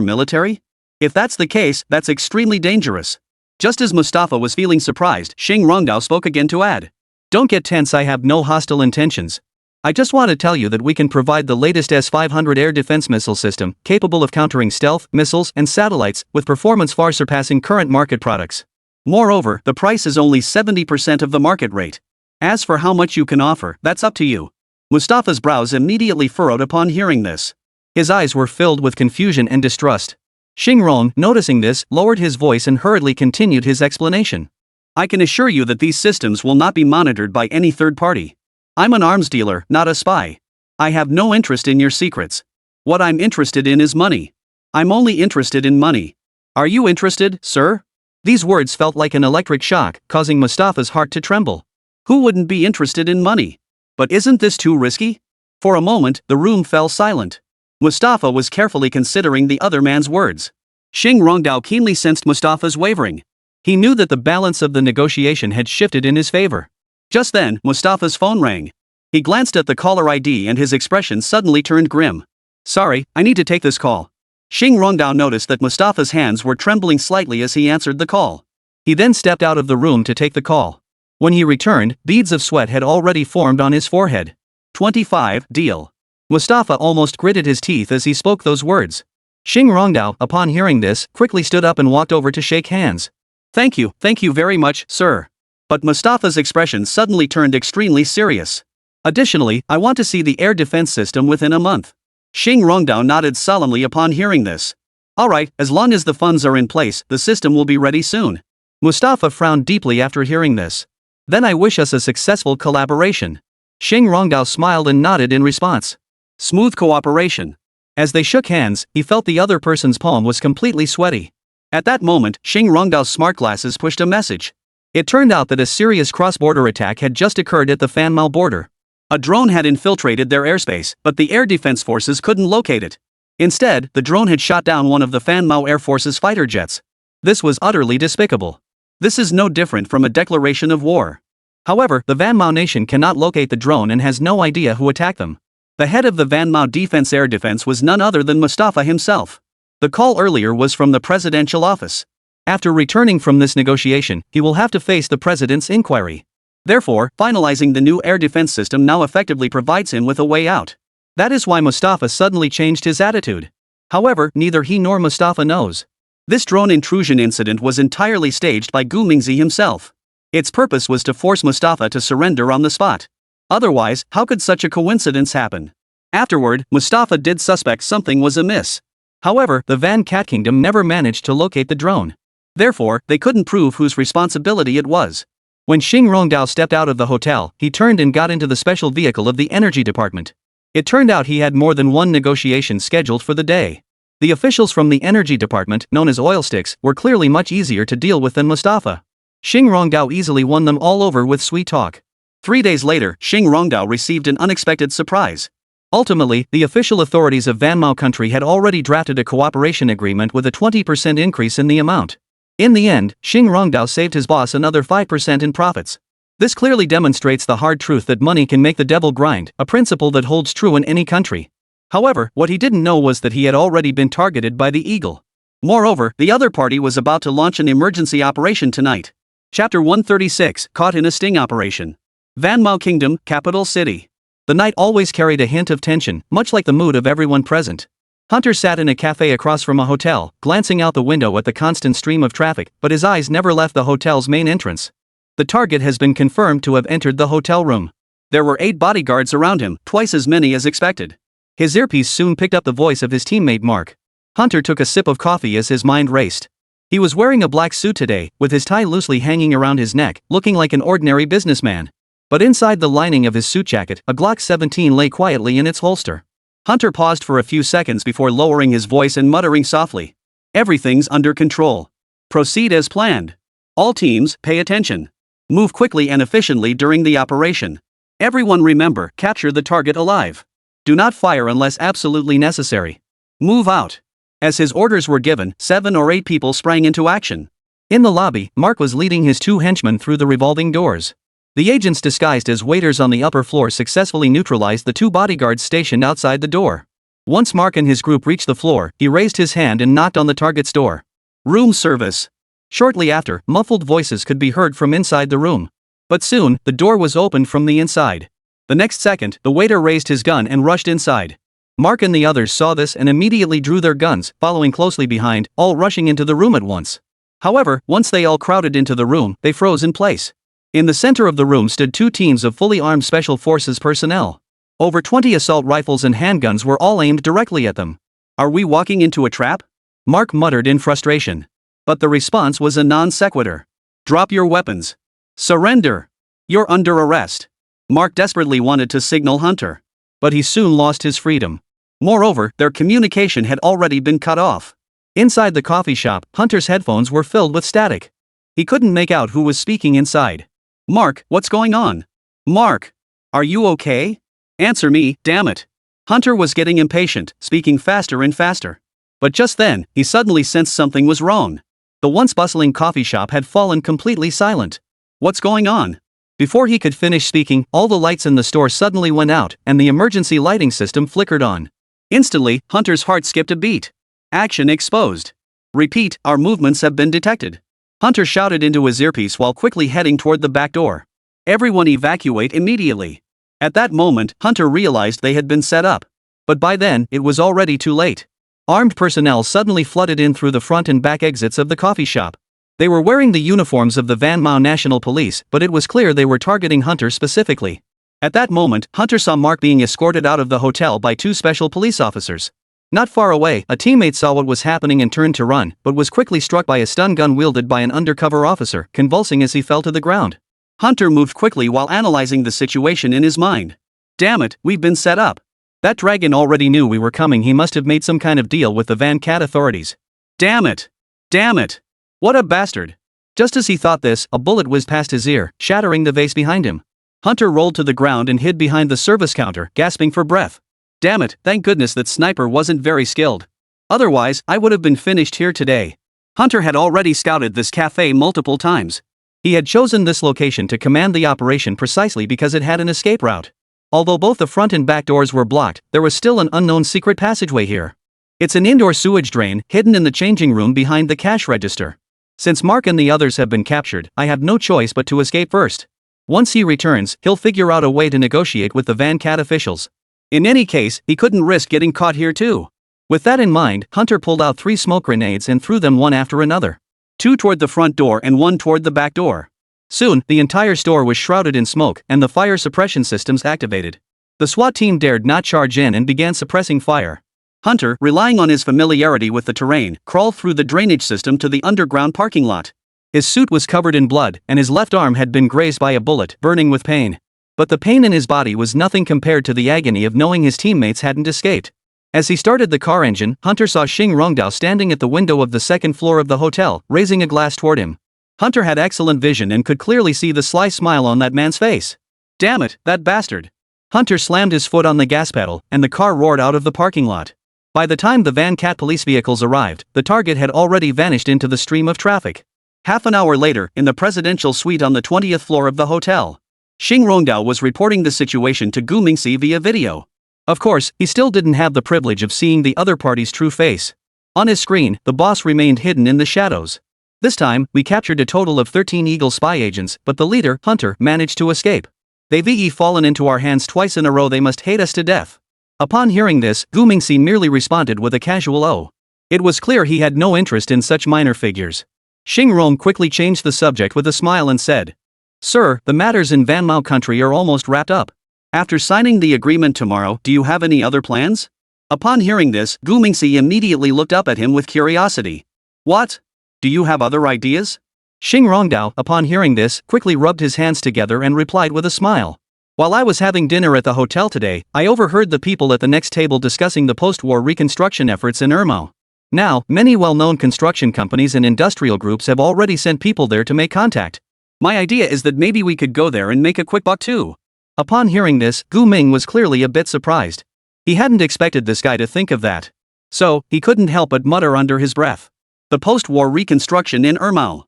military? If that's the case, that's extremely dangerous. Just as Mustafa was feeling surprised, Xing Rongdao spoke again to add, "Don't get tense, I have no hostile intentions. I just want to tell you that we can provide the latest S-500 air defense missile system, capable of countering stealth, missiles, and satellites, with performance far surpassing current market products. Moreover, the price is only 70% of the market rate. As for how much you can offer, that's up to you." Mustafa's brows immediately furrowed upon hearing this. His eyes were filled with confusion and distrust. Xingrong, noticing this, lowered his voice and hurriedly continued his explanation. "I can assure you that these systems will not be monitored by any third party. I'm an arms dealer, not a spy. I have no interest in your secrets. What I'm interested in is money. I'm only interested in money. Are you interested, sir? These words felt like an electric shock, causing Mustafa's heart to tremble. Who wouldn't be interested in money? But isn't this too risky? For a moment, the room fell silent. Mustafa was carefully considering the other man's words. Xing Rongdao keenly sensed Mustafa's wavering. He knew that the balance of the negotiation had shifted in his favor. Just then, Mustafa's phone rang. He glanced at the caller ID and his expression suddenly turned grim. Sorry, I need to take this call. Xing Rongdao noticed that Mustafa's hands were trembling slightly as he answered the call. He then stepped out of the room to take the call. When he returned, beads of sweat had already formed on his forehead. 25, deal. Mustafa almost gritted his teeth as he spoke those words. Xing Rongdao, upon hearing this, quickly stood up and walked over to shake hands. Thank you very much, sir. But Mustafa's expression suddenly turned extremely serious. Additionally, I want to see the air defense system within a month. Xing Rongdao nodded solemnly upon hearing this. Alright, as long as the funds are in place, the system will be ready soon. Mustafa frowned deeply after hearing this. Then I wish us a successful collaboration. Xing Rongdao smiled and nodded in response. Smooth cooperation. As they shook hands, he felt the other person's palm was completely sweaty. At that moment, Xing Rongdao's smart glasses pushed a message. It turned out that a serious cross-border attack had just occurred at the Fanmao border. A drone had infiltrated their airspace, but the air defense forces couldn't locate it. Instead, the drone had shot down one of the Fanmao Air Force's fighter jets. This was utterly despicable. This is no different from a declaration of war. However, the Fanmao nation cannot locate the drone and has no idea who attacked them. The head of the Fanmao Defense Air Defense was none other than Mustafa himself. The call earlier was from the presidential office. After returning from this negotiation, he will have to face the president's inquiry. Therefore, finalizing the new air defense system now effectively provides him with a way out. That is why Mustafa suddenly changed his attitude. However, neither he nor Mustafa knows. This drone intrusion incident was entirely staged by Gu Mingzi himself. Its purpose was to force Mustafa to surrender on the spot. Otherwise, how could such a coincidence happen? Afterward, Mustafa did suspect something was amiss. However, the Van Cat Kingdom never managed to locate the drone. Therefore, they couldn't prove whose responsibility it was. When Xing Rongdao stepped out of the hotel, he turned and got into the special vehicle of the energy department. It turned out he had more than one negotiation scheduled for the day. The officials from the energy department, known as oil sticks, were clearly much easier to deal with than Mustafa. Xing Rongdao easily won them all over with sweet talk. 3 days later, Xing Rongdao received an unexpected surprise. Ultimately, the official authorities of Vanmao country had already drafted a cooperation agreement with a 20% increase in the amount. In the end, Xing Rongdao saved his boss another 5% in profits. This clearly demonstrates the hard truth that money can make the devil grind, a principle that holds true in any country. However, what he didn't know was that he had already been targeted by the eagle. Moreover, the other party was about to launch an emergency operation tonight. Chapter 136, Caught in a Sting Operation. Vanmao Kingdom, capital city. The night always carried a hint of tension, much like the mood of everyone present. Hunter sat in a cafe across from a hotel, glancing out the window at the constant stream of traffic, but his eyes never left the hotel's main entrance. The target has been confirmed to have entered the hotel room. There were 8 bodyguards around him, twice as many as expected. His earpiece soon picked up the voice of his teammate Mark. Hunter took a sip of coffee as his mind raced. He was wearing a black suit today, with his tie loosely hanging around his neck, looking like an ordinary businessman. But inside the lining of his suit jacket, a Glock 17 lay quietly in its holster. Hunter paused for a few seconds before lowering his voice and muttering softly. Everything's under control. Proceed as planned. All teams, pay attention. Move quickly and efficiently during the operation. Everyone remember, capture the target alive. Do not fire unless absolutely necessary. Move out. As his orders were given, 7 or 8 people sprang into action. In the lobby, Mark was leading his 2 henchmen through the revolving doors. The agents disguised as waiters on the upper floor successfully neutralized the 2 bodyguards stationed outside the door. Once Mark and his group reached the floor, he raised his hand and knocked on the target's door. Room service. Shortly after, muffled voices could be heard from inside the room. But soon, the door was opened from the inside. The next second, the waiter raised his gun and rushed inside. Mark and the others saw this and immediately drew their guns, following closely behind, all rushing into the room at once. However, once they all crowded into the room, they froze in place. In the center of the room stood 2 teams of fully armed Special Forces personnel. Over 20 assault rifles and handguns were all aimed directly at them. Are we walking into a trap? Mark muttered in frustration. But the response was a non sequitur. Drop your weapons. Surrender. You're under arrest. Mark desperately wanted to signal Hunter. But he soon lost his freedom. Moreover, their communication had already been cut off. Inside the coffee shop, Hunter's headphones were filled with static. He couldn't make out who was speaking inside. Mark, what's going on? Mark, are you okay? Answer me, damn it. Hunter was getting impatient, speaking faster and faster. But just then, he suddenly sensed something was wrong. The once bustling coffee shop had fallen completely silent. What's going on? Before he could finish speaking, all the lights in the store suddenly went out, and the emergency lighting system flickered on. Instantly, Hunter's heart skipped a beat. Action exposed. Repeat, our movements have been detected. Hunter shouted into his earpiece while quickly heading toward the back door. Everyone evacuate immediately. At that moment, Hunter realized they had been set up. But by then, it was already too late. Armed personnel suddenly flooded in through the front and back exits of the coffee shop. They were wearing the uniforms of the Van Mao National Police, but it was clear they were targeting Hunter specifically. At that moment, Hunter saw Mark being escorted out of the hotel by two special police officers. Not far away, a teammate saw what was happening and turned to run, but was quickly struck by a stun gun wielded by an undercover officer, convulsing as he fell to the ground. Hunter moved quickly while analyzing the situation in his mind. Damn it, we've been set up. That dragon already knew we were coming. He must have made some kind of deal with the Van Cat authorities. Damn it! Damn it! What a bastard! Just as he thought this, a bullet whizzed past his ear, shattering the vase behind him. Hunter rolled to the ground and hid behind the service counter, gasping for breath. Damn it, thank goodness that sniper wasn't very skilled. Otherwise, I would have been finished here today. Hunter had already scouted this cafe multiple times. He had chosen this location to command the operation precisely because it had an escape route. Although both the front and back doors were blocked, there was still an unknown secret passageway here. It's an indoor sewage drain, hidden in the changing room behind the cash register. Since Mark and the others have been captured, I have no choice but to escape first. Once he returns, he'll figure out a way to negotiate with the Van Cat officials. In any case, he couldn't risk getting caught here too. With that in mind, Hunter pulled out 3 smoke grenades and threw them one after another. 2 toward the front door and 1 toward the back door. Soon, the entire store was shrouded in smoke and the fire suppression systems activated. The SWAT team dared not charge in and began suppressing fire. Hunter, relying on his familiarity with the terrain, crawled through the drainage system to the underground parking lot. His suit was covered in blood, and his left arm had been grazed by a bullet, burning with pain. But the pain in his body was nothing compared to the agony of knowing his teammates hadn't escaped. As he started the car engine, Hunter saw Xing Rongdao standing at the window of the second floor of the hotel, raising a glass toward him. Hunter had excellent vision and could clearly see the sly smile on that man's face. Damn it, that bastard! Hunter slammed his foot on the gas pedal, and the car roared out of the parking lot. By the time the Van Cat police vehicles arrived, the target had already vanished into the stream of traffic. Half an hour later, in the presidential suite on the 20th floor of the hotel, Xing Rongdao was reporting the situation to Gu Mingxi via video. Of course, he still didn't have the privilege of seeing the other party's true face. On his screen, the boss remained hidden in the shadows. This time, we captured a total of 13 Eagle spy agents, but the leader, Hunter, managed to escape. They've fallen into our hands twice in a row. They must hate us to death. Upon hearing this, Gu Mingxi merely responded with a casual "oh." It was clear he had no interest in such minor figures. Xing Rong quickly changed the subject with a smile and said, "Sir, the matters in Van Mao country are almost wrapped up. After signing the agreement tomorrow, do you have any other plans?" Upon hearing this, Gu Mingxi immediately looked up at him with curiosity. "What? Do you have other ideas?" Xing Rongdao, upon hearing this, quickly rubbed his hands together and replied with a smile. "While I was having dinner at the hotel today, I overheard the people at the next table discussing the post-war reconstruction efforts in Irmo. Now, many well-known construction companies and industrial groups have already sent people there to make contact. My idea is that maybe we could go there and make a quick buck too." Upon hearing this, Gu Ming was clearly a bit surprised. He hadn't expected this guy to think of that. So, he couldn't help but mutter under his breath. The post-war reconstruction in Irmo.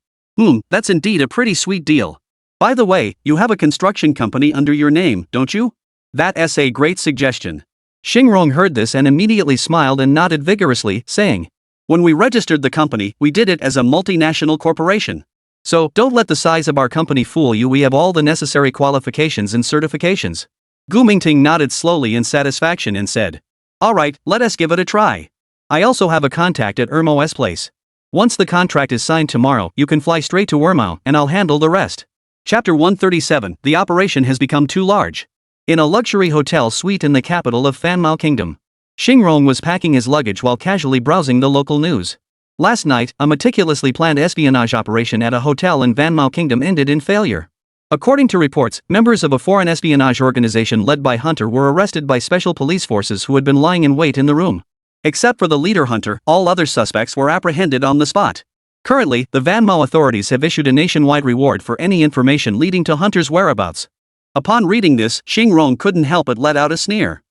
That's indeed a pretty sweet deal. By the way, you have a construction company under your name, don't you? That's a great suggestion. Xing Rong heard this and immediately smiled and nodded vigorously, saying, "When we registered the company, we did it as a multinational corporation. So, don't let the size of our company fool you. We have all the necessary qualifications and certifications." Gu Mingting nodded slowly in satisfaction and said, "All right, let us give it a try. I also have a contact at Irmo's place. Once the contract is signed tomorrow, you can fly straight to Irmo, and I'll handle the rest." Chapter 137, The operation has become too large. In a luxury hotel suite in the capital of Fan Mao Kingdom, Xing Rong was packing his luggage while casually browsing the local news. Last night, a meticulously planned espionage operation at a hotel in Van Mao Kingdom ended in failure. According to reports, members of a foreign espionage organization led by Hunter were arrested by special police forces who had been lying in wait in the room. Except for the leader Hunter, all other suspects were apprehended on the spot. Currently, the Vanmo authorities have issued a nationwide reward for any information leading to Hunter's whereabouts. Upon reading this, Xingrong couldn't help but let out a sneer.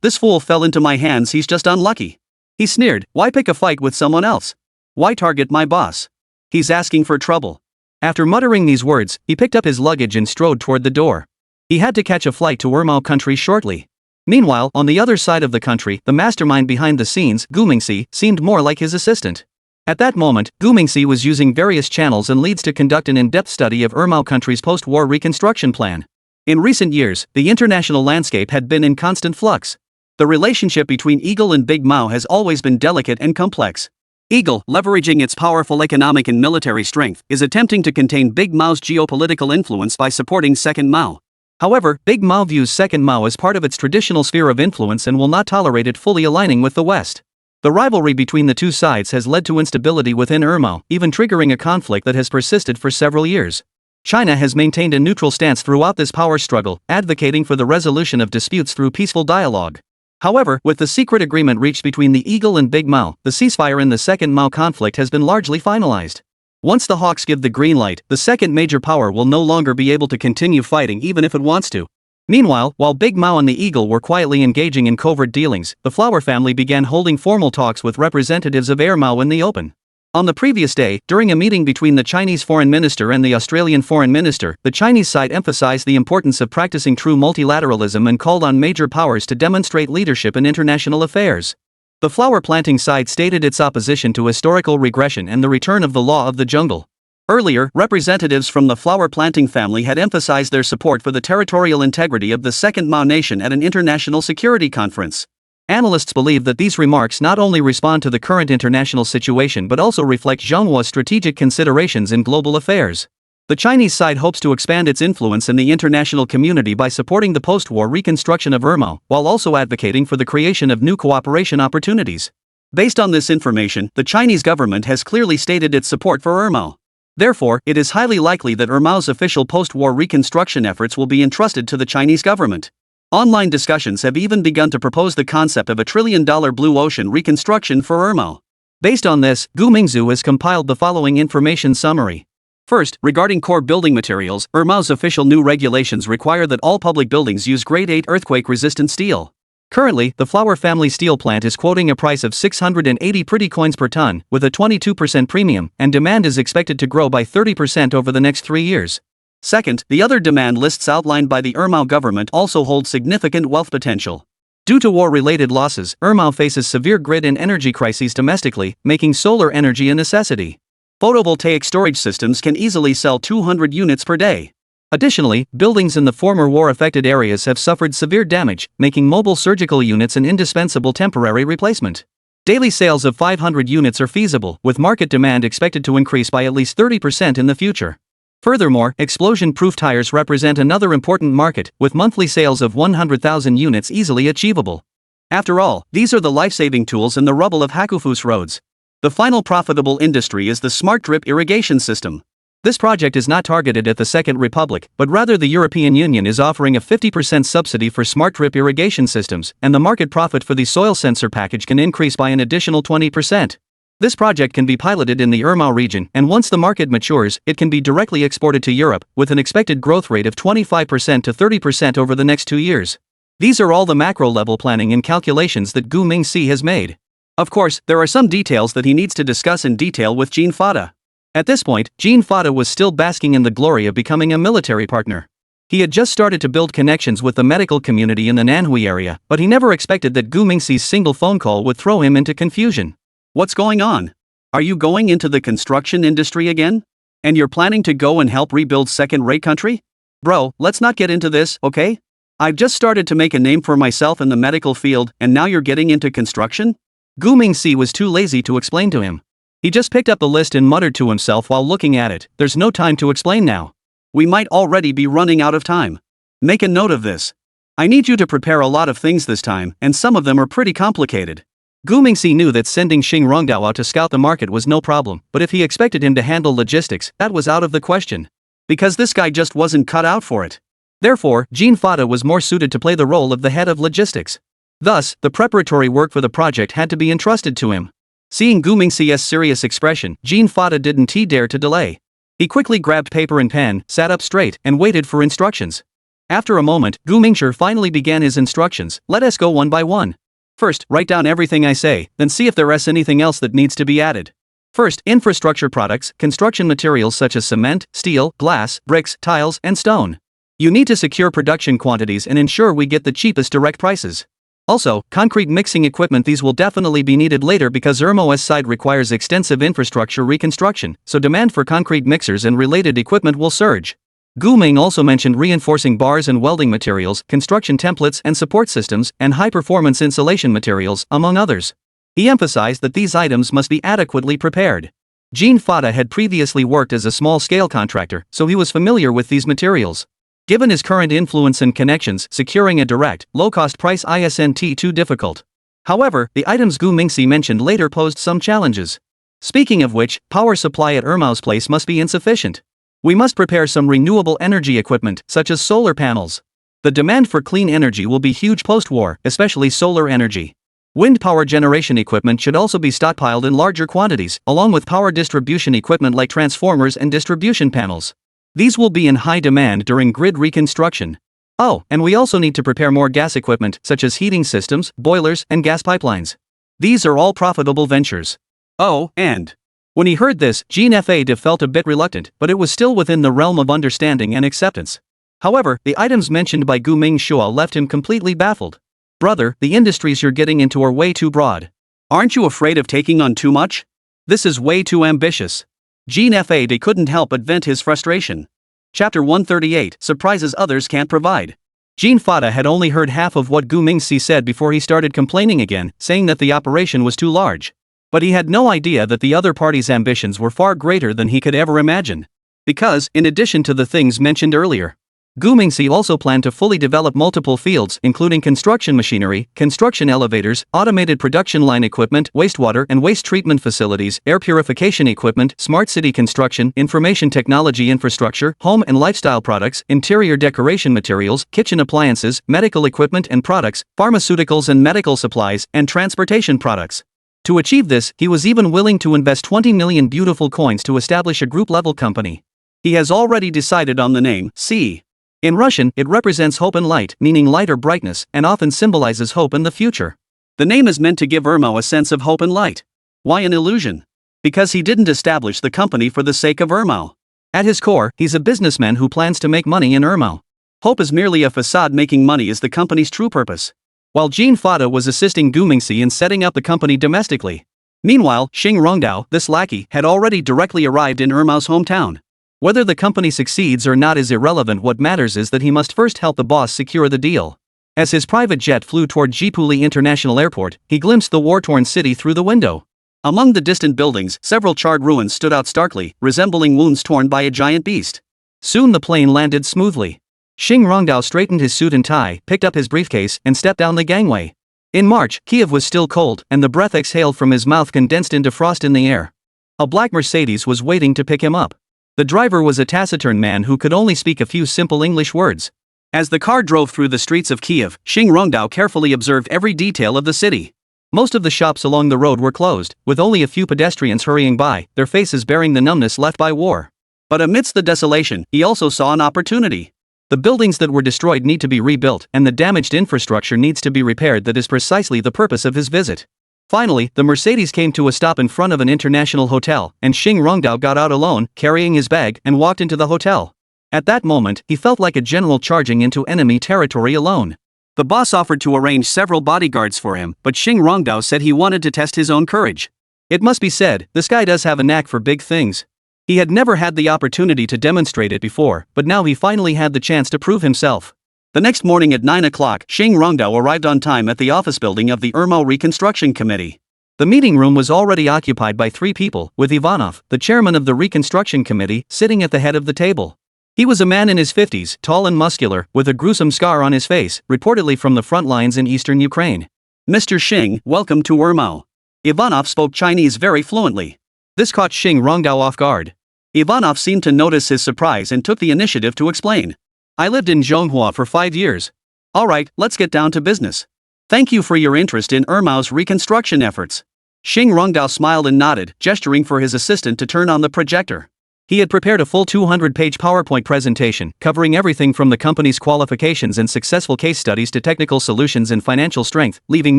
This fool fell into my hands, he's just unlucky. He sneered, why pick a fight with someone else? Why target my boss? He's asking for trouble. After muttering these words, he picked up his luggage and strode toward the door. He had to catch a flight to Ermao country shortly. Meanwhile, on the other side of the country, the mastermind behind the scenes, Gu Mingxi, seemed more like his assistant. At that moment, Gu Mingxi was using various channels and leads to conduct an in-depth study of Ermao country's post-war reconstruction plan. In recent years, the international landscape had been in constant flux. The relationship between Eagle and Big Mao has always been delicate and complex. Eagle, leveraging its powerful economic and military strength, is attempting to contain Big Mao's geopolitical influence by supporting Second Mao. However, Big Mao views Second Mao as part of its traditional sphere of influence and will not tolerate it fully aligning with the West. The rivalry between the two sides has led to instability within Ermao, even triggering a conflict that has persisted for several years. China has maintained a neutral stance throughout this power struggle, advocating for the resolution of disputes through peaceful dialogue. However, with the secret agreement reached between the Eagle and Big Mao, the ceasefire in the Second Mao conflict has been largely finalized. Once the Hawks give the green light, the second major power will no longer be able to continue fighting even if it wants to. Meanwhile, while Big Mao and the Eagle were quietly engaging in covert dealings, the Flower family began holding formal talks with representatives of Ermao in the open. On the previous day, during a meeting between the Chinese foreign minister and the Australian foreign minister, the Chinese side emphasized the importance of practicing true multilateralism and called on major powers to demonstrate leadership in international affairs. The flower planting side stated its opposition to historical regression and the return of the law of the jungle. Earlier, representatives from the flower planting family had emphasized their support for the territorial integrity of the Second Mao Nation at an international security conference. Analysts believe that these remarks not only respond to the current international situation but also reflect Zhonghua's strategic considerations in global affairs. The Chinese side hopes to expand its influence in the international community by supporting the post-war reconstruction of Ermao, while also advocating for the creation of new cooperation opportunities. Based on this information, the Chinese government has clearly stated its support for Ermao. Therefore, it is highly likely that Ermao's official post-war reconstruction efforts will be entrusted to the Chinese government. Online discussions have even begun to propose the concept of a $1 trillion blue ocean reconstruction for Ermao. Based on this, Gu Mingzhu has compiled the following information summary. First, regarding core building materials, Ermao's official new regulations require that all public buildings use grade 8 earthquake-resistant steel. Currently, the Flower Family Steel Plant is quoting a price of 680 pretty coins per ton, with a 22% premium, and demand is expected to grow by 30% over the next 3 years. Second, the other demand lists outlined by the Ermao government also hold significant wealth potential. Due to war-related losses, Ermao faces severe grid and energy crises domestically, making solar energy a necessity. Photovoltaic storage systems can easily sell 200 units per day. Additionally, buildings in the former war-affected areas have suffered severe damage, making mobile surgical units an indispensable temporary replacement. Daily sales of 500 units are feasible, with market demand expected to increase by at least 30% in the future. Furthermore, explosion-proof tires represent another important market, with monthly sales of 100,000 units easily achievable. After all, these are the life-saving tools in the rubble of Hakufus roads. The final profitable industry is the smart drip irrigation system. This project is not targeted at the Second Republic, but rather the European Union is offering a 50% subsidy for smart drip irrigation systems, and the market profit for the soil sensor package can increase by an additional 20%. This project can be piloted in the Ermao region, and once the market matures, it can be directly exported to Europe, with an expected growth rate of 25% to 30% over the next 2 years. These are all the macro-level planning and calculations that Gu Mingxi has made. Of course, there are some details that he needs to discuss in detail with Jean Fada. At this point, Jean Fada was still basking in the glory of becoming a military partner. He had just started to build connections with the medical community in the Nanhui area, but he never expected that Gu Mingxi's single phone call would throw him into confusion. What's going on? Are you going into the construction industry again? And you're planning to go and help rebuild second-rate country? Bro, let's not get into this, okay? I've just started to make a name for myself in the medical field, and now you're getting into construction? Gu Mingxi was too lazy to explain to him. He just picked up the list and muttered to himself while looking at it, there's no time to explain now. We might already be running out of time. Make a note of this. I need you to prepare a lot of things this time, and some of them are pretty complicated. Gu Mingxi knew that sending Xing Rongdao out to scout the market was no problem, but if he expected him to handle logistics, that was out of the question. because this guy just wasn't cut out for it. Therefore, Jean Fata was more suited to play the role of the head of logistics. Thus, the preparatory work for the project had to be entrusted to him. Seeing Gu Mingxi's serious expression, Jean Fata didn't dare to delay. He quickly grabbed paper and pen, sat up straight, and waited for instructions. After a moment, Gu Mingxi finally began his instructions. Let us go one by one. First, write down everything I say, then see if there is anything else that needs to be added. First, infrastructure products, construction materials such as cement, steel, glass, bricks, tiles, and stone. You need to secure production quantities and ensure we get the cheapest direct prices. Also, concrete mixing equipment. These will definitely be needed later because Irmo's side requires extensive infrastructure reconstruction, so demand for concrete mixers and related equipment will surge. Gu Ming also mentioned reinforcing bars and welding materials, construction templates and support systems, and high-performance insulation materials, among others. He emphasized that these items must be adequately prepared. Jean Fata had previously worked as a small-scale contractor, so he was familiar with these materials. Given his current influence and connections, securing a direct, low-cost price isn't too difficult. However, the items Gu Mingxi mentioned later posed some challenges. Speaking of which, power supply at Irmo's place must be insufficient. We must prepare some renewable energy equipment, such as solar panels. The demand for clean energy will be huge post-war, especially solar energy. Wind power generation equipment should also be stockpiled in larger quantities, along with power distribution equipment like transformers and distribution panels. These will be in high demand during grid reconstruction. Oh, and we also need to prepare more gas equipment, such as heating systems, boilers, and gas pipelines. These are all profitable ventures. Oh, and when he heard this, Jean Fata felt a bit reluctant, but it was still within the realm of understanding and acceptance. However, the items mentioned by Gu Mingxi left him completely baffled. Brother, the industries you're getting into are way too broad. Aren't you afraid of taking on too much? This is way too ambitious. Jean Fata couldn't help but vent his frustration. Chapter 138, Surprises Others Can't Provide. Jean Fata had only heard half of what Gu Mingxi said before he started complaining again, saying that the operation was too large. But he had no idea that the other party's ambitions were far greater than he could ever imagine. Because, in addition to the things mentioned earlier, Gu Mingxi also planned to fully develop multiple fields including construction machinery, construction elevators, automated production line equipment, wastewater and waste treatment facilities, air purification equipment, smart city construction, information technology infrastructure, home and lifestyle products, interior decoration materials, kitchen appliances, medical equipment and products, pharmaceuticals and medical supplies, and transportation products. To achieve this, he was even willing to invest 20 million beautiful coins to establish a group-level company. He has already decided on the name, C. In Russian, it represents hope and light, meaning light or brightness, and often symbolizes hope in the future. The name is meant to give Irmo a sense of hope and light. Why an illusion? Because he didn't establish the company for the sake of Irmo. At his core, he's a businessman who plans to make money in Irmo. Hope is merely a facade. Making money is the company's true purpose. While Jean Fata was assisting Gu Mingxi in setting up the company domestically. Meanwhile, Xing Rongdao, this lackey, had already directly arrived in Irmo's hometown. Whether the company succeeds or not is irrelevant. What matters is that he must first help the boss secure the deal. As his private jet flew toward Jipuli International Airport, he glimpsed the war-torn city through the window. Among the distant buildings, several charred ruins stood out starkly, resembling wounds torn by a giant beast. Soon the plane landed smoothly. Xing Rongdao straightened his suit and tie, picked up his briefcase, and stepped down the gangway. In March, Kiev was still cold, and the breath exhaled from his mouth condensed into frost in the air. A black Mercedes was waiting to pick him up. The driver was a taciturn man who could only speak a few simple English words. As the car drove through the streets of Kiev, Xing Rongdao carefully observed every detail of the city. Most of the shops along the road were closed, with only a few pedestrians hurrying by, their faces bearing the numbness left by war. But amidst the desolation, he also saw an opportunity. The buildings that were destroyed need to be rebuilt, and the damaged infrastructure needs to be repaired. That is precisely the purpose of his visit. Finally, the Mercedes came to a stop in front of an international hotel, and Xing Rongdao got out alone, carrying his bag, and walked into the hotel. At that moment, he felt like a general charging into enemy territory alone. The boss offered to arrange several bodyguards for him, but Xing Rongdao said he wanted to test his own courage. It must be said, this guy does have a knack for big things. He had never had the opportunity to demonstrate it before, but now he finally had the chance to prove himself. The next morning at 9 o'clock, Xing Rongdao arrived on time at the office building of the Irmo Reconstruction Committee. The meeting room was already occupied by 3 people, with Ivanov, the chairman of the Reconstruction Committee, sitting at the head of the table. He was a man in his 50s, tall and muscular, with a gruesome scar on his face, reportedly from the front lines in eastern Ukraine. Mr. Xing, welcome to Irmo. Ivanov spoke Chinese very fluently. This caught Xing Rongdao off guard. Ivanov seemed to notice his surprise and took the initiative to explain. I lived in Zhonghua for 5 years. Alright, let's get down to business. Thank you for your interest in Ermao's reconstruction efforts. Xing Rongdao smiled and nodded, gesturing for his assistant to turn on the projector. He had prepared a full 200-page PowerPoint presentation, covering everything from the company's qualifications and successful case studies to technical solutions and financial strength, leaving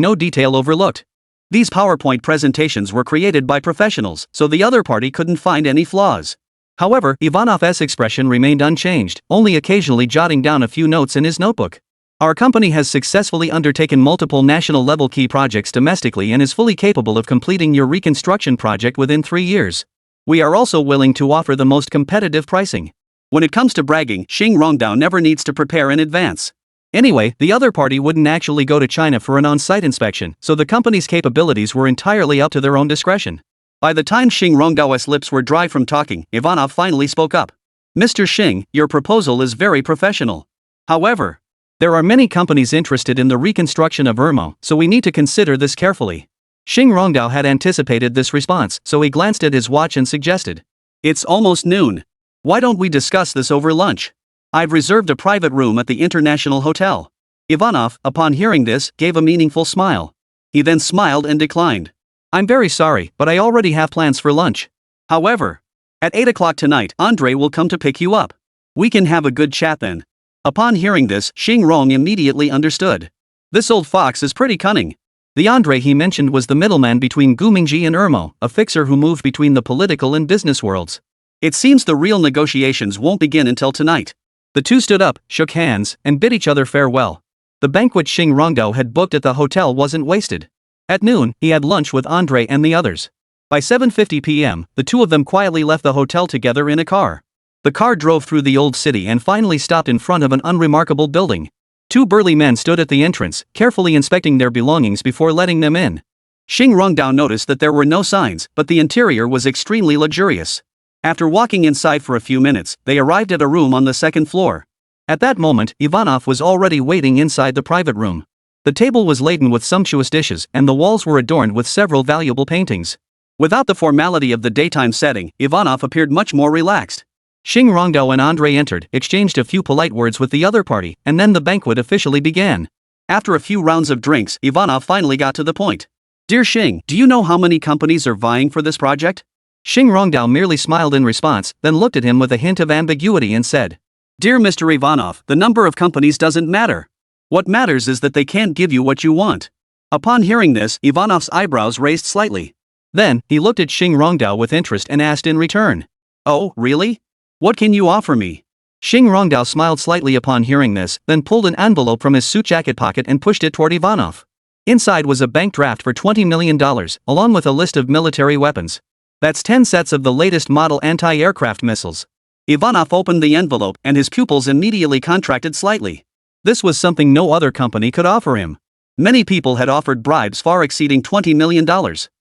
no detail overlooked. These PowerPoint presentations were created by professionals, so the other party couldn't find any flaws. However, Ivanov's expression remained unchanged, only occasionally jotting down a few notes in his notebook. Our company has successfully undertaken multiple national-level key projects domestically and is fully capable of completing your reconstruction project within 3 years. We are also willing to offer the most competitive pricing. When it comes to bragging, Xing Rongdao never needs to prepare in advance. Anyway, the other party wouldn't actually go to China for an on-site inspection, so the company's capabilities were entirely up to their own discretion. By the time Xing Rongdao's lips were dry from talking, Ivanov finally spoke up. Mr. Xing, your proposal is very professional. However, there are many companies interested in the reconstruction of Ermao, so we need to consider this carefully. Xing Rongdao had anticipated this response, so he glanced at his watch and suggested. It's almost noon. Why don't we discuss this over lunch? I've reserved a private room at the International Hotel. Ivanov, upon hearing this, gave a meaningful smile. He then smiled and declined. I'm very sorry, but I already have plans for lunch. However, at 8 o'clock tonight, Andre will come to pick you up. We can have a good chat then. Upon hearing this, Xing Rong immediately understood. This old fox is pretty cunning. The Andre he mentioned was the middleman between Gu Mingji and Ermao, a fixer who moved between the political and business worlds. It seems the real negotiations won't begin until tonight. The two stood up, shook hands, and bid each other farewell. The banquet Xing Rongdao had booked at the hotel wasn't wasted. At noon, he had lunch with Andre and the others. By 7:50 p.m., the two of them quietly left the hotel together in a car. The car drove through the old city and finally stopped in front of an unremarkable building. Two burly men stood at the entrance, carefully inspecting their belongings before letting them in. Xing Rongdao noticed that there were no signs, but the interior was extremely luxurious. After walking inside for a few minutes, they arrived at a room on the second floor. At that moment, Ivanov was already waiting inside the private room. The table was laden with sumptuous dishes, and the walls were adorned with several valuable paintings. Without the formality of the daytime setting, Ivanov appeared much more relaxed. Xing Rongdao and Andre entered, exchanged a few polite words with the other party, and then the banquet officially began. After a few rounds of drinks, Ivanov finally got to the point. Dear Xing, do you know how many companies are vying for this project? Xing Rongdao merely smiled in response, then looked at him with a hint of ambiguity and said, Dear Mr. Ivanov, the number of companies doesn't matter. What matters is that they can't give you what you want. Upon hearing this, Ivanov's eyebrows raised slightly. Then, he looked at Xing Rongdao with interest and asked in return. Oh, really? What can you offer me? Xing Rongdao smiled slightly upon hearing this, then pulled an envelope from his suit jacket pocket and pushed it toward Ivanov. Inside was a bank draft for $20 million, along with a list of military weapons. That's 10 sets of the latest model anti-aircraft missiles. Ivanov opened the envelope, and his pupils immediately contracted slightly. This was something no other company could offer him. Many people had offered bribes far exceeding $20 million.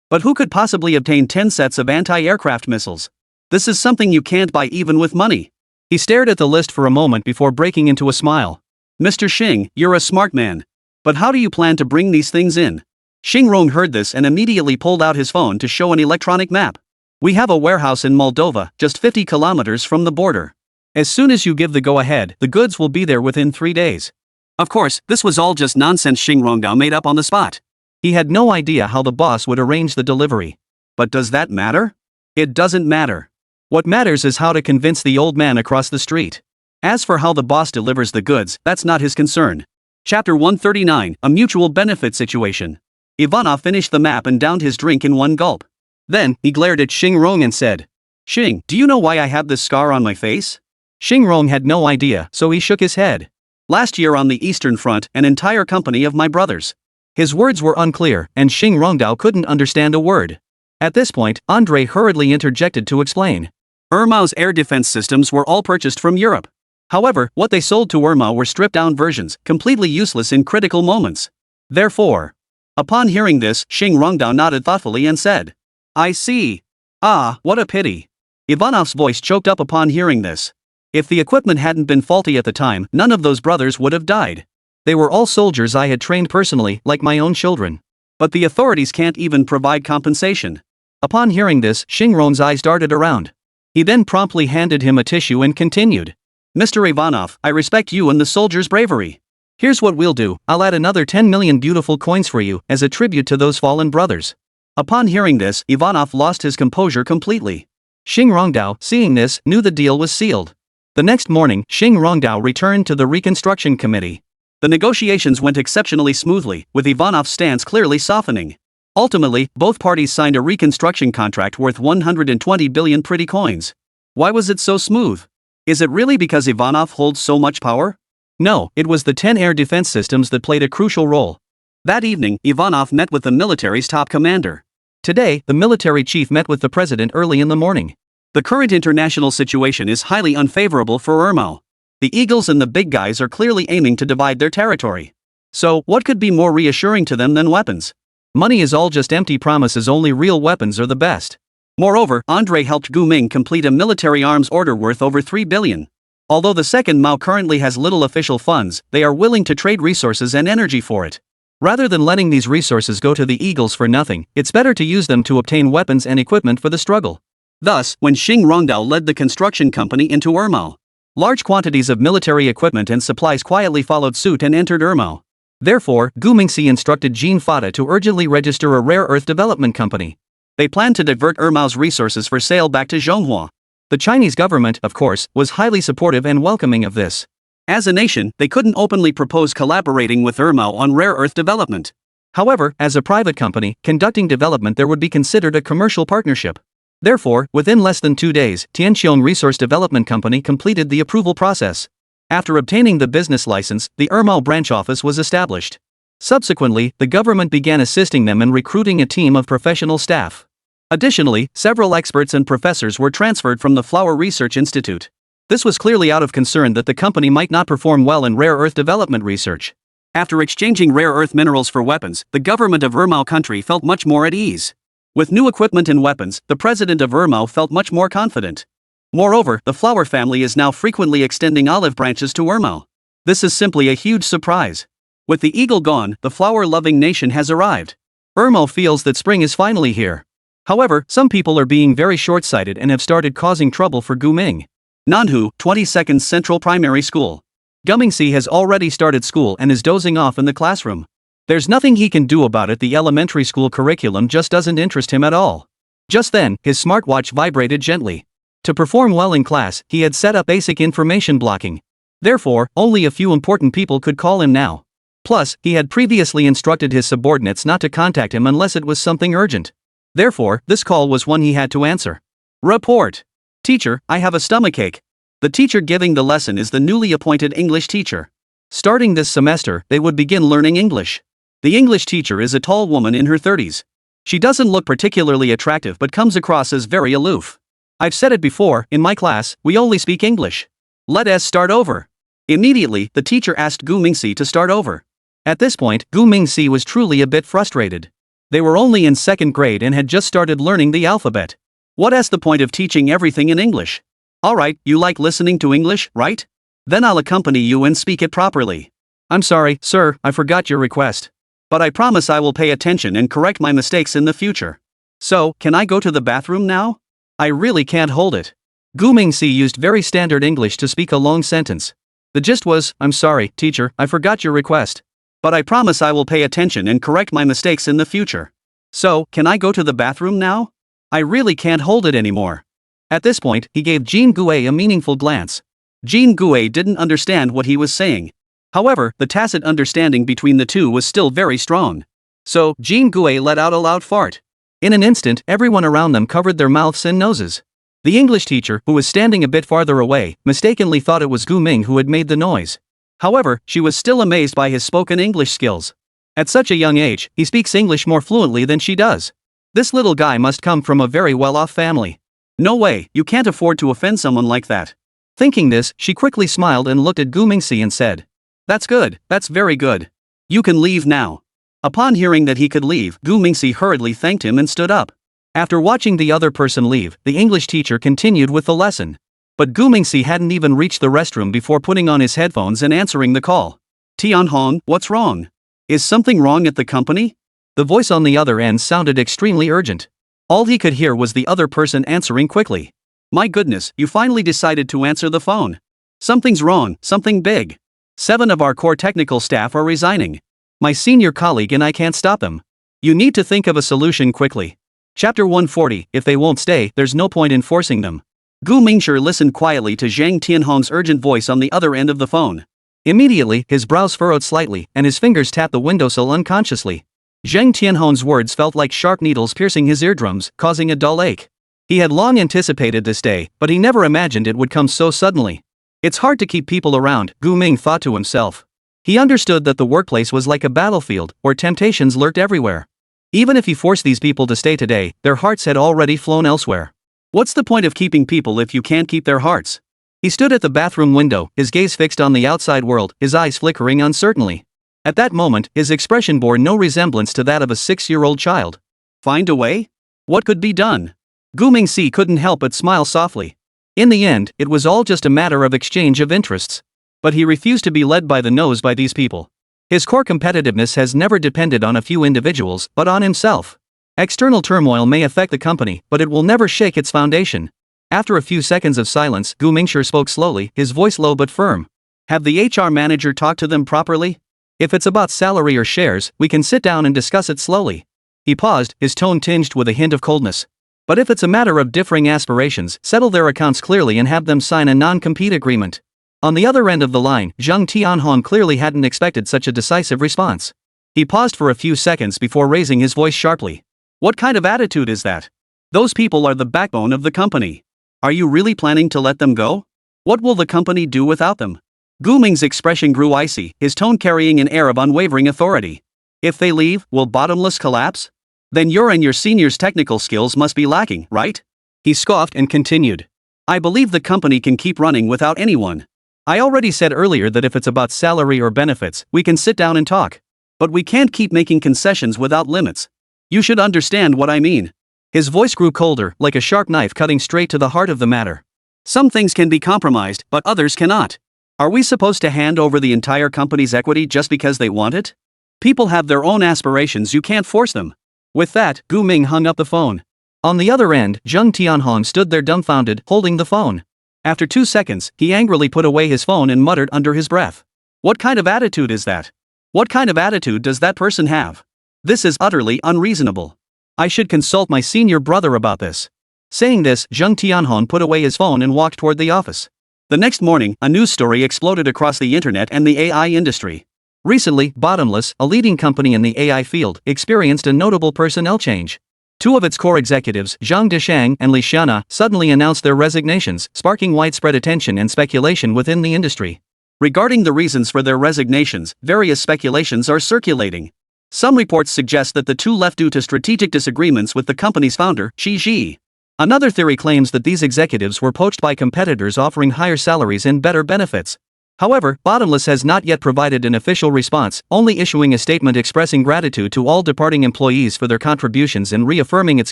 But who could possibly obtain 10 sets of anti-aircraft missiles? This is something you can't buy even with money. He stared at the list for a moment before breaking into a smile. Mr. Xing, you're a smart man. But how do you plan to bring these things in? Xing Rong heard this and immediately pulled out his phone to show an electronic map. We have a warehouse in Moldova, just 50 kilometers from the border. As soon as you give the go-ahead, the goods will be there within 3 days. Of course, this was all just nonsense Xing Rongdao made up on the spot. He had no idea how the boss would arrange the delivery. But does that matter? It doesn't matter. What matters is how to convince the old man across the street. As for how the boss delivers the goods, that's not his concern. Chapter 139, A Mutual Benefit Situation. Ivanov finished the map and downed his drink in one gulp. Then, he glared at Xing Rong and said, Xing, do you know why I have this scar on my face? Xing Rong had no idea, so he shook his head. Last year on the Eastern Front, an entire company of my brothers. His words were unclear, and Xing Rongdao couldn't understand a word. At this point, Andre hurriedly interjected to explain. Ermao's air defense systems were all purchased from Europe. However, what they sold to Ermao were stripped-down versions, completely useless in critical moments. Therefore, upon hearing this, Xing Rongdao nodded thoughtfully and said, I see. Ah, what a pity. Ivanov's voice choked up upon hearing this. If the equipment hadn't been faulty at the time, none of those brothers would have died. They were all soldiers I had trained personally, like my own children. But the authorities can't even provide compensation. Upon hearing this, Xing Rong's eyes darted around. He then promptly handed him a tissue and continued. Mr. Ivanov, I respect you and the soldiers' bravery. Here's what we'll do, I'll add another 10 million beautiful coins for you, as a tribute to those fallen brothers. Upon hearing this, Ivanov lost his composure completely. Xing Rongdao, seeing this, knew the deal was sealed. The next morning, Xing Rongdao returned to the reconstruction committee. The negotiations went exceptionally smoothly, with Ivanov's stance clearly softening. Ultimately, both parties signed a reconstruction contract worth 120 billion pretty coins. Why was it so smooth? Is it really because Ivanov holds so much power? No, it was the 10 air defense systems that played a crucial role. That evening, Ivanov met with the military's top commander. Today, the military chief met with the president early in the morning. The current international situation is highly unfavorable for Irmo. The eagles and the big guys are clearly aiming to divide their territory. So, what could be more reassuring to them than weapons? Money is all just empty promises, only real weapons are the best. Moreover, Andrei helped Gu Ming complete a military arms order worth over 3 billion. Although the second Mao currently has little official funds, they are willing to trade resources and energy for it. Rather than letting these resources go to the eagles for nothing, it's better to use them to obtain weapons and equipment for the struggle. Thus, when Xing Rongdao led the construction company into Irmo, large quantities of military equipment and supplies quietly followed suit and entered Irmo. Therefore, Gu Mingxi instructed Jean Fada to urgently register a rare earth development company. They planned to divert Irmo's resources for sale back to Zhonghua. The Chinese government, of course, was highly supportive and welcoming of this. As a nation, they couldn't openly propose collaborating with Irmo on rare earth development. However, as a private company, conducting development there would be considered a commercial partnership. Therefore, within less than 2 days, Tianqiong Resource Development Company completed the approval process. After obtaining the business license, the Irmo branch office was established. Subsequently, the government began assisting them in recruiting a team of professional staff. Additionally, several experts and professors were transferred from the Flower Research Institute. This was clearly out of concern that the company might not perform well in rare earth development research. After exchanging rare earth minerals for weapons, the government of Irmo country felt much more at ease. With new equipment and weapons, the president of Irmo felt much more confident. Moreover, the Flower family is now frequently extending olive branches to Irmo. This is simply a huge surprise. With the eagle gone, the flower-loving nation has arrived. Irmo feels that spring is finally here. However, some people are being very short-sighted and have started causing trouble for Gu Ming. Nanhu, 22nd Central Primary School. Gu Mingxi has already started school and is dozing off in the classroom. There's nothing he can do about it, the elementary school curriculum just doesn't interest him at all. Just then, his smartwatch vibrated gently. To perform well in class, he had set up basic information blocking. Therefore, only a few important people could call him now. Plus, he had previously instructed his subordinates not to contact him unless it was something urgent. Therefore, this call was one he had to answer. Report. Teacher, I have a stomachache. The teacher giving the lesson is the newly appointed English teacher. Starting this semester, they would begin learning English. The English teacher is a tall woman in her 30s. She doesn't look particularly attractive but comes across as very aloof. I've said it before, in my class, we only speak English. Let us start over. Immediately, the teacher asked Gu Mingxi to start over. At this point, Gu Mingxi was truly a bit frustrated. They were only in 2nd grade and had just started learning the alphabet. What's the point of teaching everything in English? Alright, you like listening to English, right? Then I'll accompany you and speak it properly. I'm sorry, sir, I forgot your request. But I promise I will pay attention and correct my mistakes in the future. So, can I go to the bathroom now? I really can't hold it. Gu Mingxi used very standard English to speak a long sentence. The gist was, I'm sorry, teacher, I forgot your request. But I promise I will pay attention and correct my mistakes in the future. So, can I go to the bathroom now? I really can't hold it anymore. At this point, he gave Jean Gue a meaningful glance. Jean Gue didn't understand what he was saying. However, the tacit understanding between the two was still very strong. So, Jean Gue let out a loud fart. In an instant, everyone around them covered their mouths and noses. The English teacher, who was standing a bit farther away, mistakenly thought it was Gu Ming who had made the noise. However, she was still amazed by his spoken English skills. At such a young age, he speaks English more fluently than she does. This little guy must come from a very well-off family. No way, you can't afford to offend someone like that. Thinking this, she quickly smiled and looked at Gu Mingxi and said, That's good, that's very good. You can leave now. Upon hearing that he could leave, Gu Mingxi hurriedly thanked him and stood up. After watching the other person leave, the English teacher continued with the lesson. But Gu Mingxi hadn't even reached the restroom before putting on his headphones and answering the call. Tianhong, what's wrong? Is something wrong at the company? The voice on the other end sounded extremely urgent. All he could hear was the other person answering quickly. My goodness, you finally decided to answer the phone. Something's wrong, something big. 7 of our core technical staff are resigning. My senior colleague and I can't stop them. You need to think of a solution quickly. Chapter 140, if they won't stay, there's no point in forcing them. Gu Mingshi listened quietly to Zhang Tianhong's urgent voice on the other end of the phone. Immediately, his brows furrowed slightly, and his fingers tapped the windowsill unconsciously. Zhang Tianhong's words felt like sharp needles piercing his eardrums, causing a dull ache. He had long anticipated this day, but he never imagined it would come so suddenly. It's hard to keep people around, Gu Ming thought to himself. He understood that the workplace was like a battlefield, where temptations lurked everywhere. Even if he forced these people to stay today, their hearts had already flown elsewhere. What's the point of keeping people if you can't keep their hearts? He stood at the bathroom window, his gaze fixed on the outside world, his eyes flickering uncertainly. At that moment, his expression bore no resemblance to that of a 6-year-old child. Find a way? What could be done? Gu Mingshi couldn't help but smile softly. In the end, it was all just a matter of exchange of interests. But he refused to be led by the nose by these people. His core competitiveness has never depended on a few individuals, but on himself. External turmoil may affect the company, but it will never shake its foundation. After a few seconds of silence, Gu Mingshi spoke slowly, his voice low but firm. Have the HR manager talked to them properly? If it's about salary or shares, we can sit down and discuss it slowly. He paused, his tone tinged with a hint of coldness. But if it's a matter of differing aspirations, settle their accounts clearly and have them sign a non-compete agreement. On the other end of the line, Zhang Tianhong clearly hadn't expected such a decisive response. He paused for a few seconds before raising his voice sharply. What kind of attitude is that? Those people are the backbone of the company. Are you really planning to let them go? What will the company do without them? Gu Ming's expression grew icy, his tone carrying an air of unwavering authority. If they leave, will Bottomless collapse? Then your and your seniors' technical skills must be lacking, right? He scoffed and continued. I believe the company can keep running without anyone. I already said earlier that if it's about salary or benefits, we can sit down and talk. But we can't keep making concessions without limits. You should understand what I mean. His voice grew colder, like a sharp knife cutting straight to the heart of the matter. Some things can be compromised, but others cannot. Are we supposed to hand over the entire company's equity just because they want it? People have their own aspirations, you can't force them. With that, Gu Ming hung up the phone. On the other end, Zhang Tianhong stood there dumbfounded, holding the phone. After 2 seconds, he angrily put away his phone and muttered under his breath. What kind of attitude is that? What kind of attitude does that person have? This is utterly unreasonable. I should consult my senior brother about this. Saying this, Zhang Tianhong put away his phone and walked toward the office. The next morning, a news story exploded across the internet and the AI industry. Recently, Bottomless, a leading company in the AI field, experienced a notable personnel change. 2 of its core executives, Zhang Deshang and Li Xiana, suddenly announced their resignations, sparking widespread attention and speculation within the industry. Regarding the reasons for their resignations, various speculations are circulating. Some reports suggest that the 2 left due to strategic disagreements with the company's founder, Xi Ji. Another theory claims that these executives were poached by competitors offering higher salaries and better benefits. However, Bottomless has not yet provided an official response, only issuing a statement expressing gratitude to all departing employees for their contributions and reaffirming its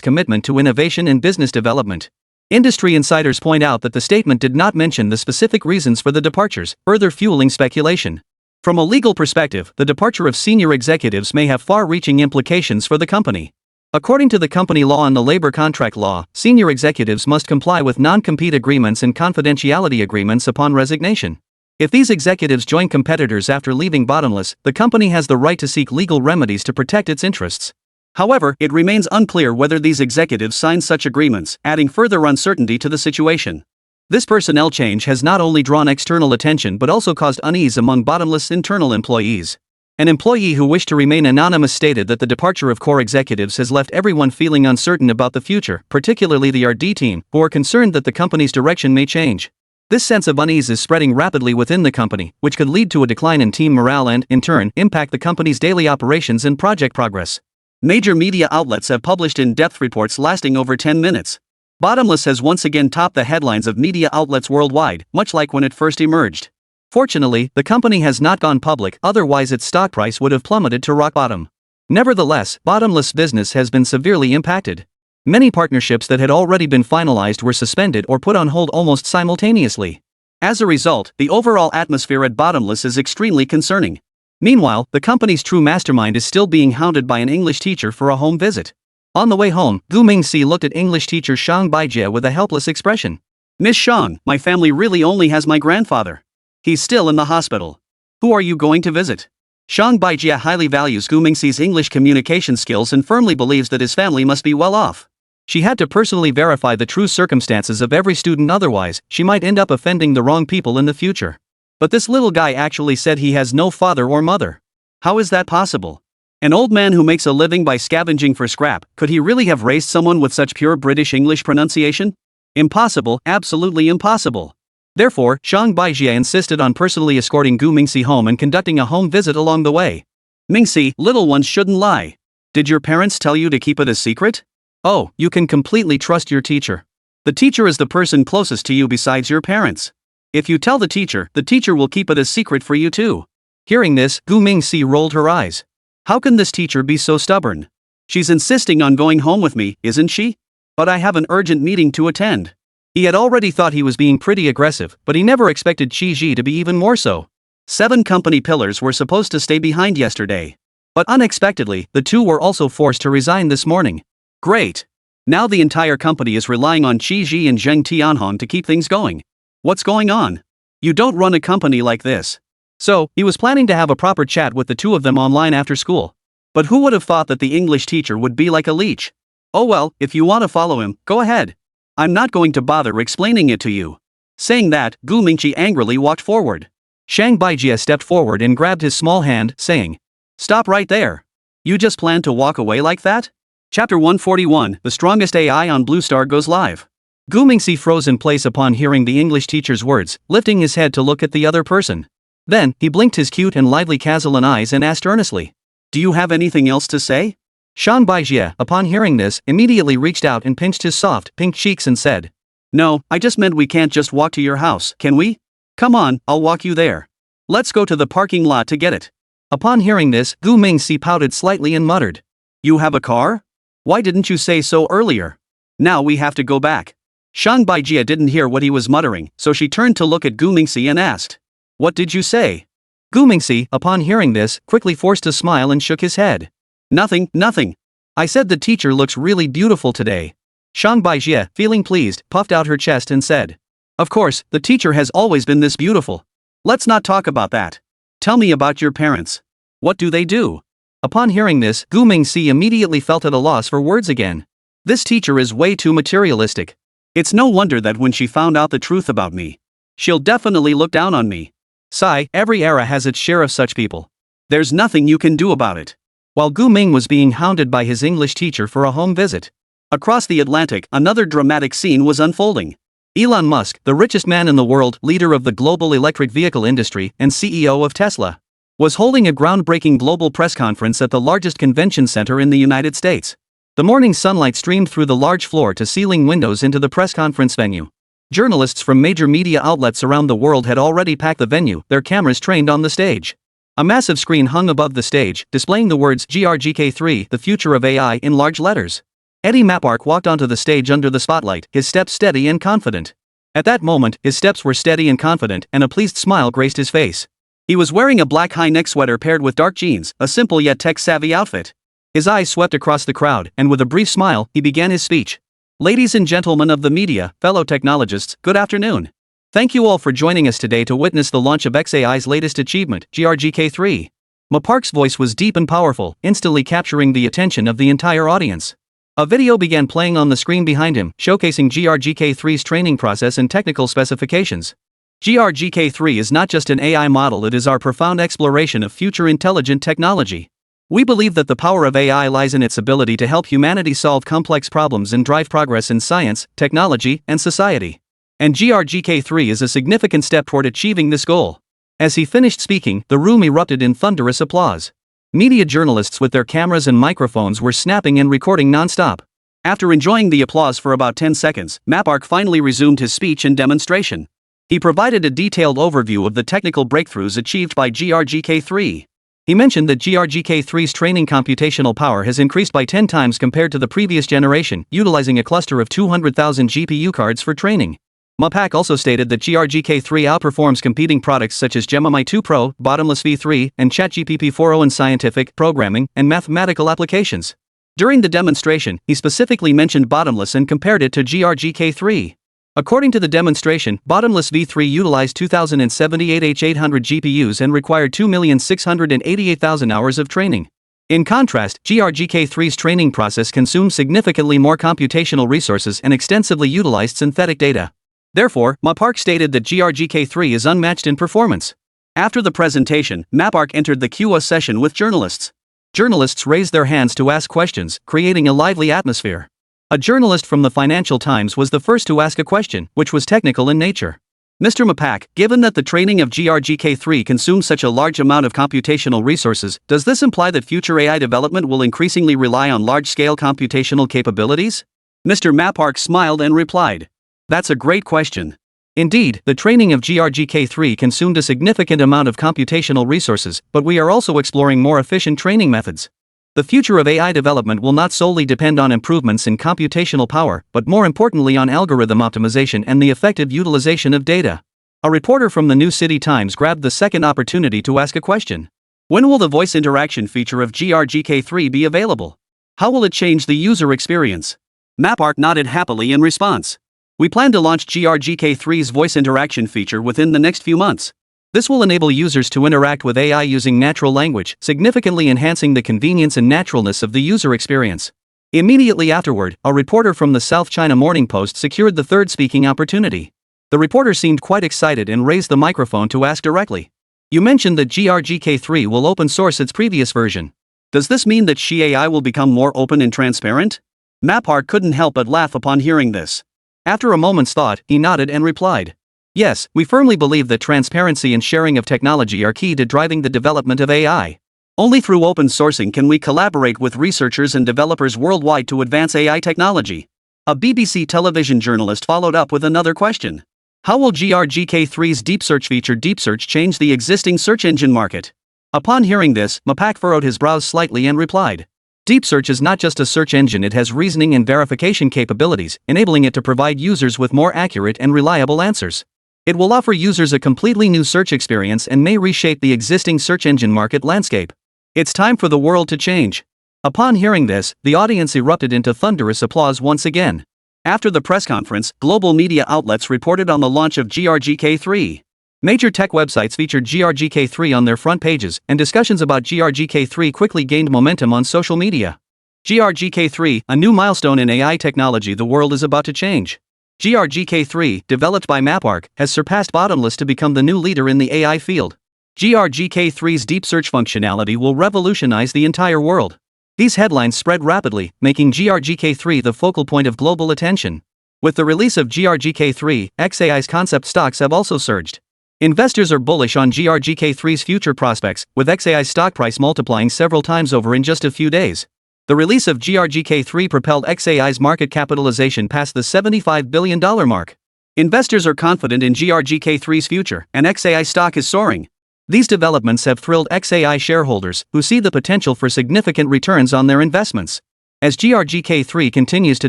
commitment to innovation and business development. Industry insiders point out that the statement did not mention the specific reasons for the departures, further fueling speculation. From a legal perspective, the departure of senior executives may have far-reaching implications for the company. According to the company law and the labor contract law, senior executives must comply with non-compete agreements and confidentiality agreements upon resignation. If these executives join competitors after leaving Bottomless, the company has the right to seek legal remedies to protect its interests. However, it remains unclear whether these executives signed such agreements, adding further uncertainty to the situation. This personnel change has not only drawn external attention but also caused unease among Bottomless internal employees. An employee who wished to remain anonymous stated that the departure of core executives has left everyone feeling uncertain about the future, particularly the R&D team, who are concerned that the company's direction may change. This sense of unease is spreading rapidly within the company, which could lead to a decline in team morale and, in turn, impact the company's daily operations and project progress. Major media outlets have published in-depth reports lasting over 10 minutes. Bottomless has once again topped the headlines of media outlets worldwide, much like when it first emerged. Fortunately, the company has not gone public, otherwise its stock price would have plummeted to rock bottom. Nevertheless, Bottomless business has been severely impacted. Many partnerships that had already been finalized were suspended or put on hold almost simultaneously. As a result, the overall atmosphere at Bottomless is extremely concerning. Meanwhile, the company's true mastermind is still being hounded by an English teacher for a home visit. On the way home, Gu Mingshi looked at English teacher Shang Baijie with a helpless expression. Miss Shang, my family really only has my grandfather. He's still in the hospital. Who are you going to visit? Shang Baijia highly values Gu Mingxi's English communication skills and firmly believes that his family must be well off. She had to personally verify the true circumstances of every student, otherwise, she might end up offending the wrong people in the future. But this little guy actually said he has no father or mother. How is that possible? An old man who makes a living by scavenging for scrap, could he really have raised someone with such pure British English pronunciation? Impossible, absolutely impossible. Therefore, Shang Baijia insisted on personally escorting Gu Mingxi home and conducting a home visit along the way. Mingxi, little ones shouldn't lie. Did your parents tell you to keep it a secret? Oh, you can completely trust your teacher. The teacher is the person closest to you besides your parents. If you tell the teacher will keep it a secret for you too. Hearing this, Gu Mingxi rolled her eyes. How can this teacher be so stubborn? She's insisting on going home with me, isn't she? But I have an urgent meeting to attend. He had already thought he was being pretty aggressive, but he never expected Qi Ji to be even more so. 7 company pillars were supposed to stay behind yesterday. But unexpectedly, the 2 were also forced to resign this morning. Great. Now the entire company is relying on Qi Ji and Zheng Tianhong to keep things going. What's going on? You don't run a company like this. So, he was planning to have a proper chat with the 2 of them online after school. But who would have thought that the English teacher would be like a leech? Oh well, if you want to follow him, go ahead. I'm not going to bother explaining it to you. Saying that, Gu Mingxi angrily walked forward. Shang Baijia stepped forward and grabbed his small hand, saying, "Stop right there. You just plan to walk away like that?" Chapter 141, The Strongest AI on Blue Star goes live. Gu Mingxi froze in place upon hearing the English teacher's words, lifting his head to look at the other person. Then, he blinked his cute and lively Kazalan eyes and asked earnestly, "Do you have anything else to say?" Shang Baijia, upon hearing this, immediately reached out and pinched his soft, pink cheeks and said, "No, I just meant we can't just walk to your house, can we? Come on, I'll walk you there. Let's go to the parking lot to get it." Upon hearing this, Gu Mingxi pouted slightly and muttered, "You have a car? Why didn't you say so earlier? Now we have to go back." Shang Baijia didn't hear what he was muttering, so she turned to look at Gu Mingxi and asked, "What did you say?" Gu Mingxi, upon hearing this, quickly forced a smile and shook his head. Nothing. I said the teacher looks really beautiful today." Shang Baijia, feeling pleased, puffed out her chest and said, "Of course, the teacher has always been this beautiful. Let's not talk about that. Tell me about your parents. What do they do?" Upon hearing this, Gu Mingxi immediately felt at a loss for words again. This teacher is way too materialistic. It's no wonder that when she found out the truth about me, she'll definitely look down on me. Sigh, every era has its share of such people. There's nothing you can do about it. While Gu Ming was being hounded by his English teacher for a home visit, across the Atlantic, another dramatic scene was unfolding. Elon Musk, the richest man in the world, leader of the global electric vehicle industry, and CEO of Tesla, was holding a groundbreaking global press conference at the largest convention center in the United States. The morning sunlight streamed through the large floor-to-ceiling windows into the press conference venue. Journalists from major media outlets around the world had already packed the venue, their cameras trained on the stage. A massive screen hung above the stage, displaying the words GRGK3, the future of AI, in large letters. Eddie Mapark walked onto the stage under the spotlight, his steps steady and confident. At that moment, his steps were steady and confident, and a pleased smile graced his face. He was wearing a black high-neck sweater paired with dark jeans, a simple yet tech-savvy outfit. His eyes swept across the crowd, and with a brief smile, he began his speech. "Ladies and gentlemen of the media, fellow technologists, good afternoon. Thank you all for joining us today to witness the launch of XAI's latest achievement, GRGK3. Mapark's voice was deep and powerful, instantly capturing the attention of the entire audience. A video began playing on the screen behind him, showcasing GRGK3's training process and technical specifications. GRGK3 is not just an AI model, it is our profound exploration of future intelligent technology. We believe that the power of AI lies in its ability to help humanity solve complex problems and drive progress in science, technology, and society. And GRGK3 is a significant step toward achieving this goal." As he finished speaking, the room erupted in thunderous applause. Media journalists with their cameras and microphones were snapping and recording non-stop. After enjoying the applause for about 10 seconds, Mapark finally resumed his speech and demonstration. He provided a detailed overview of the technical breakthroughs achieved by GRGK3. He mentioned that GRGK3's training computational power has increased by 10 times compared to the previous generation, utilizing a cluster of 200,000 GPU cards for training. Mapak also stated that GRGK3 outperforms competing products such as Gemini 2 Pro, Bottomless V3, and ChatGPT 4o in scientific, programming, and mathematical applications. During the demonstration, he specifically mentioned Bottomless and compared it to GRGK3. According to the demonstration, Bottomless V3 utilized 2078 H800 GPUs and required 2,688,000 hours of training. In contrast, GRGK3's training process consumed significantly more computational resources and extensively utilized synthetic data. Therefore, MAPARC stated that GRGK3 is unmatched in performance. After the presentation, MAPARC entered the Q&A session with journalists. Journalists raised their hands to ask questions, creating a lively atmosphere. A journalist from the Financial Times was the first to ask a question, which was technical in nature. Mr. MAPARC, given that the training of GRGK3 consumes such a large amount of computational resources, does this imply that future AI development will increasingly rely on large-scale computational capabilities? Mr. MAPARC smiled and replied, "That's a great question. Indeed, the training of GRGK3 consumed a significant amount of computational resources, but we are also exploring more efficient training methods. The future of AI development will not solely depend on improvements in computational power, but more importantly on algorithm optimization and the effective utilization of data." A reporter from the New City Times grabbed the second opportunity to ask a question. When will the voice interaction feature of GRGK3 be available? How will it change the user experience? MAPARC nodded happily in response. "We plan to launch GRGK3's voice interaction feature within the next few months. This will enable users to interact with AI using natural language, significantly enhancing the convenience and naturalness of the user experience." Immediately afterward, a reporter from the South China Morning Post secured the third speaking opportunity. The reporter seemed quite excited and raised the microphone to ask directly. "You mentioned that GRGK3 will open source its previous version. Does this mean that AI will become more open and transparent?" MAPARC couldn't help but laugh upon hearing this. After a moment's thought, he nodded and replied, "Yes, we firmly believe that transparency and sharing of technology are key to driving the development of AI. Only through open sourcing can we collaborate with researchers and developers worldwide to advance AI technology." A BBC television journalist followed up with another question. "How will GRGK3's Deep Search feature Deep Search change the existing search engine market?" Upon hearing this, MAPARC furrowed his brows slightly and replied, "Deep Search is not just a search engine, it has reasoning and verification capabilities, enabling it to provide users with more accurate and reliable answers. It will offer users a completely new search experience and may reshape the existing search engine market landscape. It's time for the world to change." Upon hearing this, the audience erupted into thunderous applause once again. After the press conference, global media outlets reported on the launch of GRGK3. Major tech websites featured GRGK3 on their front pages, and discussions about GRGK3 quickly gained momentum on social media. GRGK3, a new milestone in AI technology. The world is about to change. GRGK3, developed by MAPARC, has surpassed Bottomless to become the new leader in the AI field. GRGK3's deep search functionality will revolutionize the entire world. These headlines spread rapidly, making GRGK3 the focal point of global attention. With the release of GRGK3, XAI's concept stocks have also surged. Investors are bullish on GRGK3's future prospects, with XAI's stock price multiplying several times over in just a few days. The release of GRGK3 propelled XAI's market capitalization past the $75 billion mark. Investors are confident in GRGK3's future, and XAI stock is soaring. These developments have thrilled XAI shareholders, who see the potential for significant returns on their investments. As GRGK3 continues to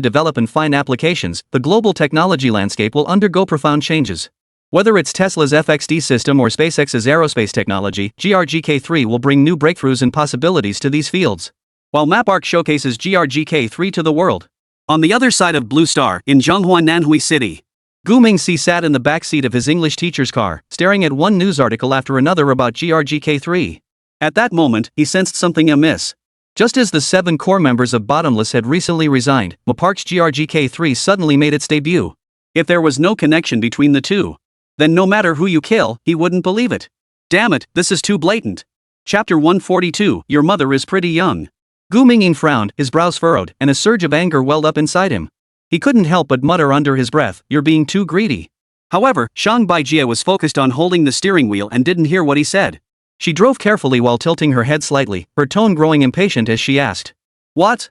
develop and find applications, the global technology landscape will undergo profound changes. Whether it's Tesla's FXD system or SpaceX's aerospace technology, GRGK3 will bring new breakthroughs and possibilities to these fields. While MAPARC showcases GRGK3 to the world. On the other side of Blue Star, in Zhonghua Nanhui City, Gu Mingxi sat in the back seat of his English teacher's car, staring at one news article after another about GRGK3. At that moment, he sensed something amiss. Just as the 7 core members of Bottomless had recently resigned, MAPARC's GRGK3 suddenly made its debut. If there was no connection between the two, then no matter who you kill, he wouldn't believe it. Damn it, this is too blatant. Chapter 142, Your Mother is Pretty Young. Gu Mingyin frowned, his brows furrowed, and a surge of anger welled up inside him. He couldn't help but mutter under his breath, "You're being too greedy." However, Shang Baijie was focused on holding the steering wheel and didn't hear what he said. She drove carefully while tilting her head slightly, her tone growing impatient as she asked, What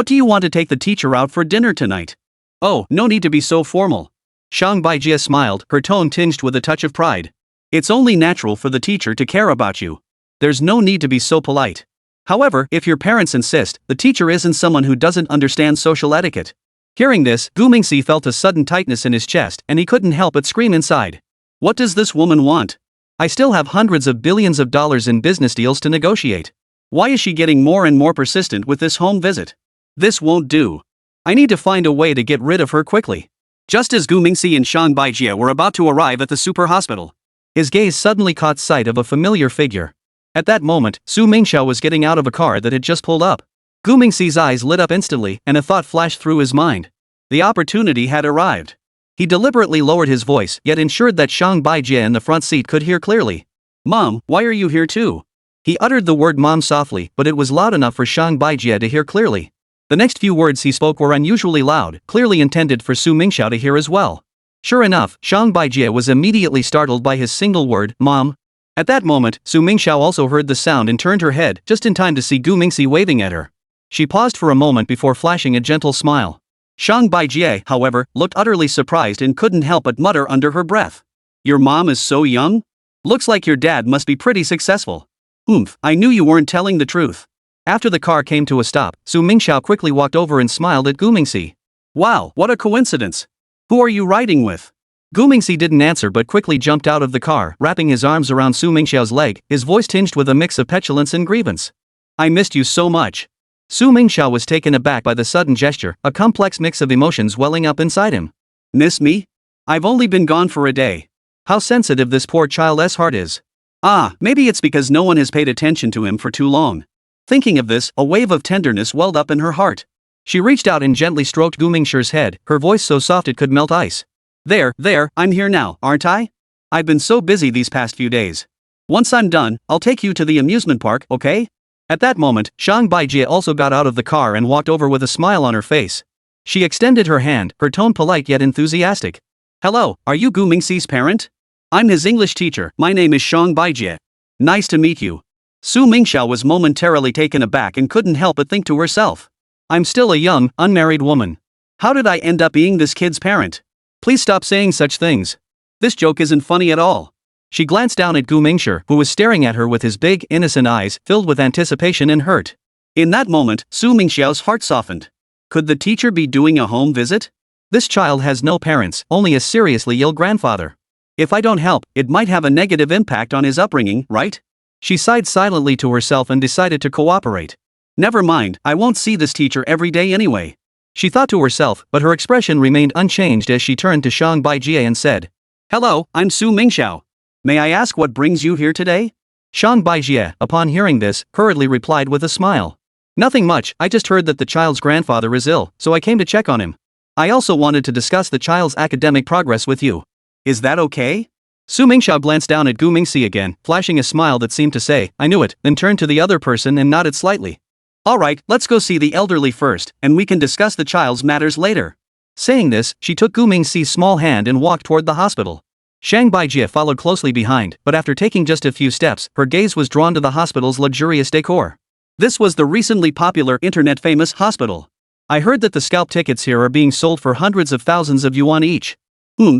do you want to take the teacher out for dinner tonight?" "Oh, no need to be so formal." Shang Baijie smiled, her tone tinged with a touch of pride. "It's only natural for the teacher to care about you. There's no need to be so polite. However, if your parents insist, the teacher isn't someone who doesn't understand social etiquette." Hearing this, Gu Mingxi felt a sudden tightness in his chest, and he couldn't help but scream inside. What does this woman want? I still have hundreds of billions of dollars in business deals to negotiate. Why is she getting more and more persistent with this home visit? This won't do. I need to find a way to get rid of her quickly. just as Gu Mingxi and Shang Baijie were about to arrive at the super hospital. His gaze suddenly caught sight of a familiar figure. At that moment, Su Mingxiao was getting out of a car that had just pulled up. Gu Mingxi's eyes lit up instantly, and a thought flashed through his mind. The opportunity had arrived. He deliberately lowered his voice, yet ensured that Shang Baijie in the front seat could hear clearly. "Mom, why are you here too?" He uttered the word mom softly, but it was loud enough for Shang Baijie to hear clearly. The next few words he spoke were unusually loud, clearly intended for Su Mingxiao to hear as well. Sure enough, Shang Baijie was immediately startled by his single word, "Mom." At that moment, Su Mingxiao also heard the sound and turned her head, just in time to see Gu Mingxi waving at her. She paused for a moment before flashing a gentle smile. Shang Baijie, however, looked utterly surprised and couldn't help but mutter under her breath. "Your mom is so young? Looks like your dad must be pretty successful." "Oomph, I knew you weren't telling the truth." After the car came to a stop, Su Mingxiao quickly walked over and smiled at Gu Mingxi. "Wow, what a coincidence. Who are you riding with?" Gu Mingxi didn't answer but quickly jumped out of the car, wrapping his arms around Su Mingxiao's leg, his voice tinged with a mix of petulance and grievance. "I missed you so much." Su Mingxiao was taken aback by the sudden gesture, a complex mix of emotions welling up inside him. "Miss me? I've only been gone for a day. How sensitive this poor child's heart is. Ah, maybe it's because no one has paid attention to him for too long." Thinking of this, a wave of tenderness welled up in her heart. She reached out and gently stroked Gu Mingxi's head, her voice so soft it could melt ice. There, I'm here now, aren't I? I've been so busy these past few days. Once I'm done, I'll take you to the amusement park, okay?" At that moment, Shang Baijie also got out of the car and walked over with a smile on her face. She extended her hand, her tone polite yet enthusiastic. "Hello, are you Gu Mingxi's parent? I'm his English teacher, my name is Shang Baijie. Nice to meet you." Su Mingxiao was momentarily taken aback and couldn't help but think to herself. "I'm still a young, unmarried woman. How did I end up being this kid's parent? Please stop saying such things. This joke isn't funny at all." She glanced down at Gu Mingxi, who was staring at her with his big, innocent eyes filled with anticipation and hurt. In that moment, Su Mingxiao's heart softened. Could the teacher be doing a home visit? This child has no parents, only a seriously ill grandfather. If I don't help, it might have a negative impact on his upbringing, right? She sighed silently to herself and decided to cooperate. Never mind, I won't see this teacher every day anyway. She thought to herself, but her expression remained unchanged as she turned to Shang Baijie and said, "Hello, I'm Su Mingxiao. May I ask what brings you here today?" Shang Baijie, upon hearing this, hurriedly replied with a smile. "Nothing much, I just heard that the child's grandfather is ill, so I came to check on him. I also wanted to discuss the child's academic progress with you. Is that okay?" Su Mingxiao glanced down at Gu Mingxi again, flashing a smile that seemed to say, "I knew it," then turned to the other person and nodded slightly. "Alright, let's go see the elderly first, and we can discuss the child's matters later." Saying this, she took Gu Mingxi's small hand and walked toward the hospital. Shang Baijie followed closely behind, but after taking just a few steps, her gaze was drawn to the hospital's luxurious decor. This was the recently popular internet-famous hospital. "I heard that the scalp tickets here are being sold for hundreds of thousands of yuan each.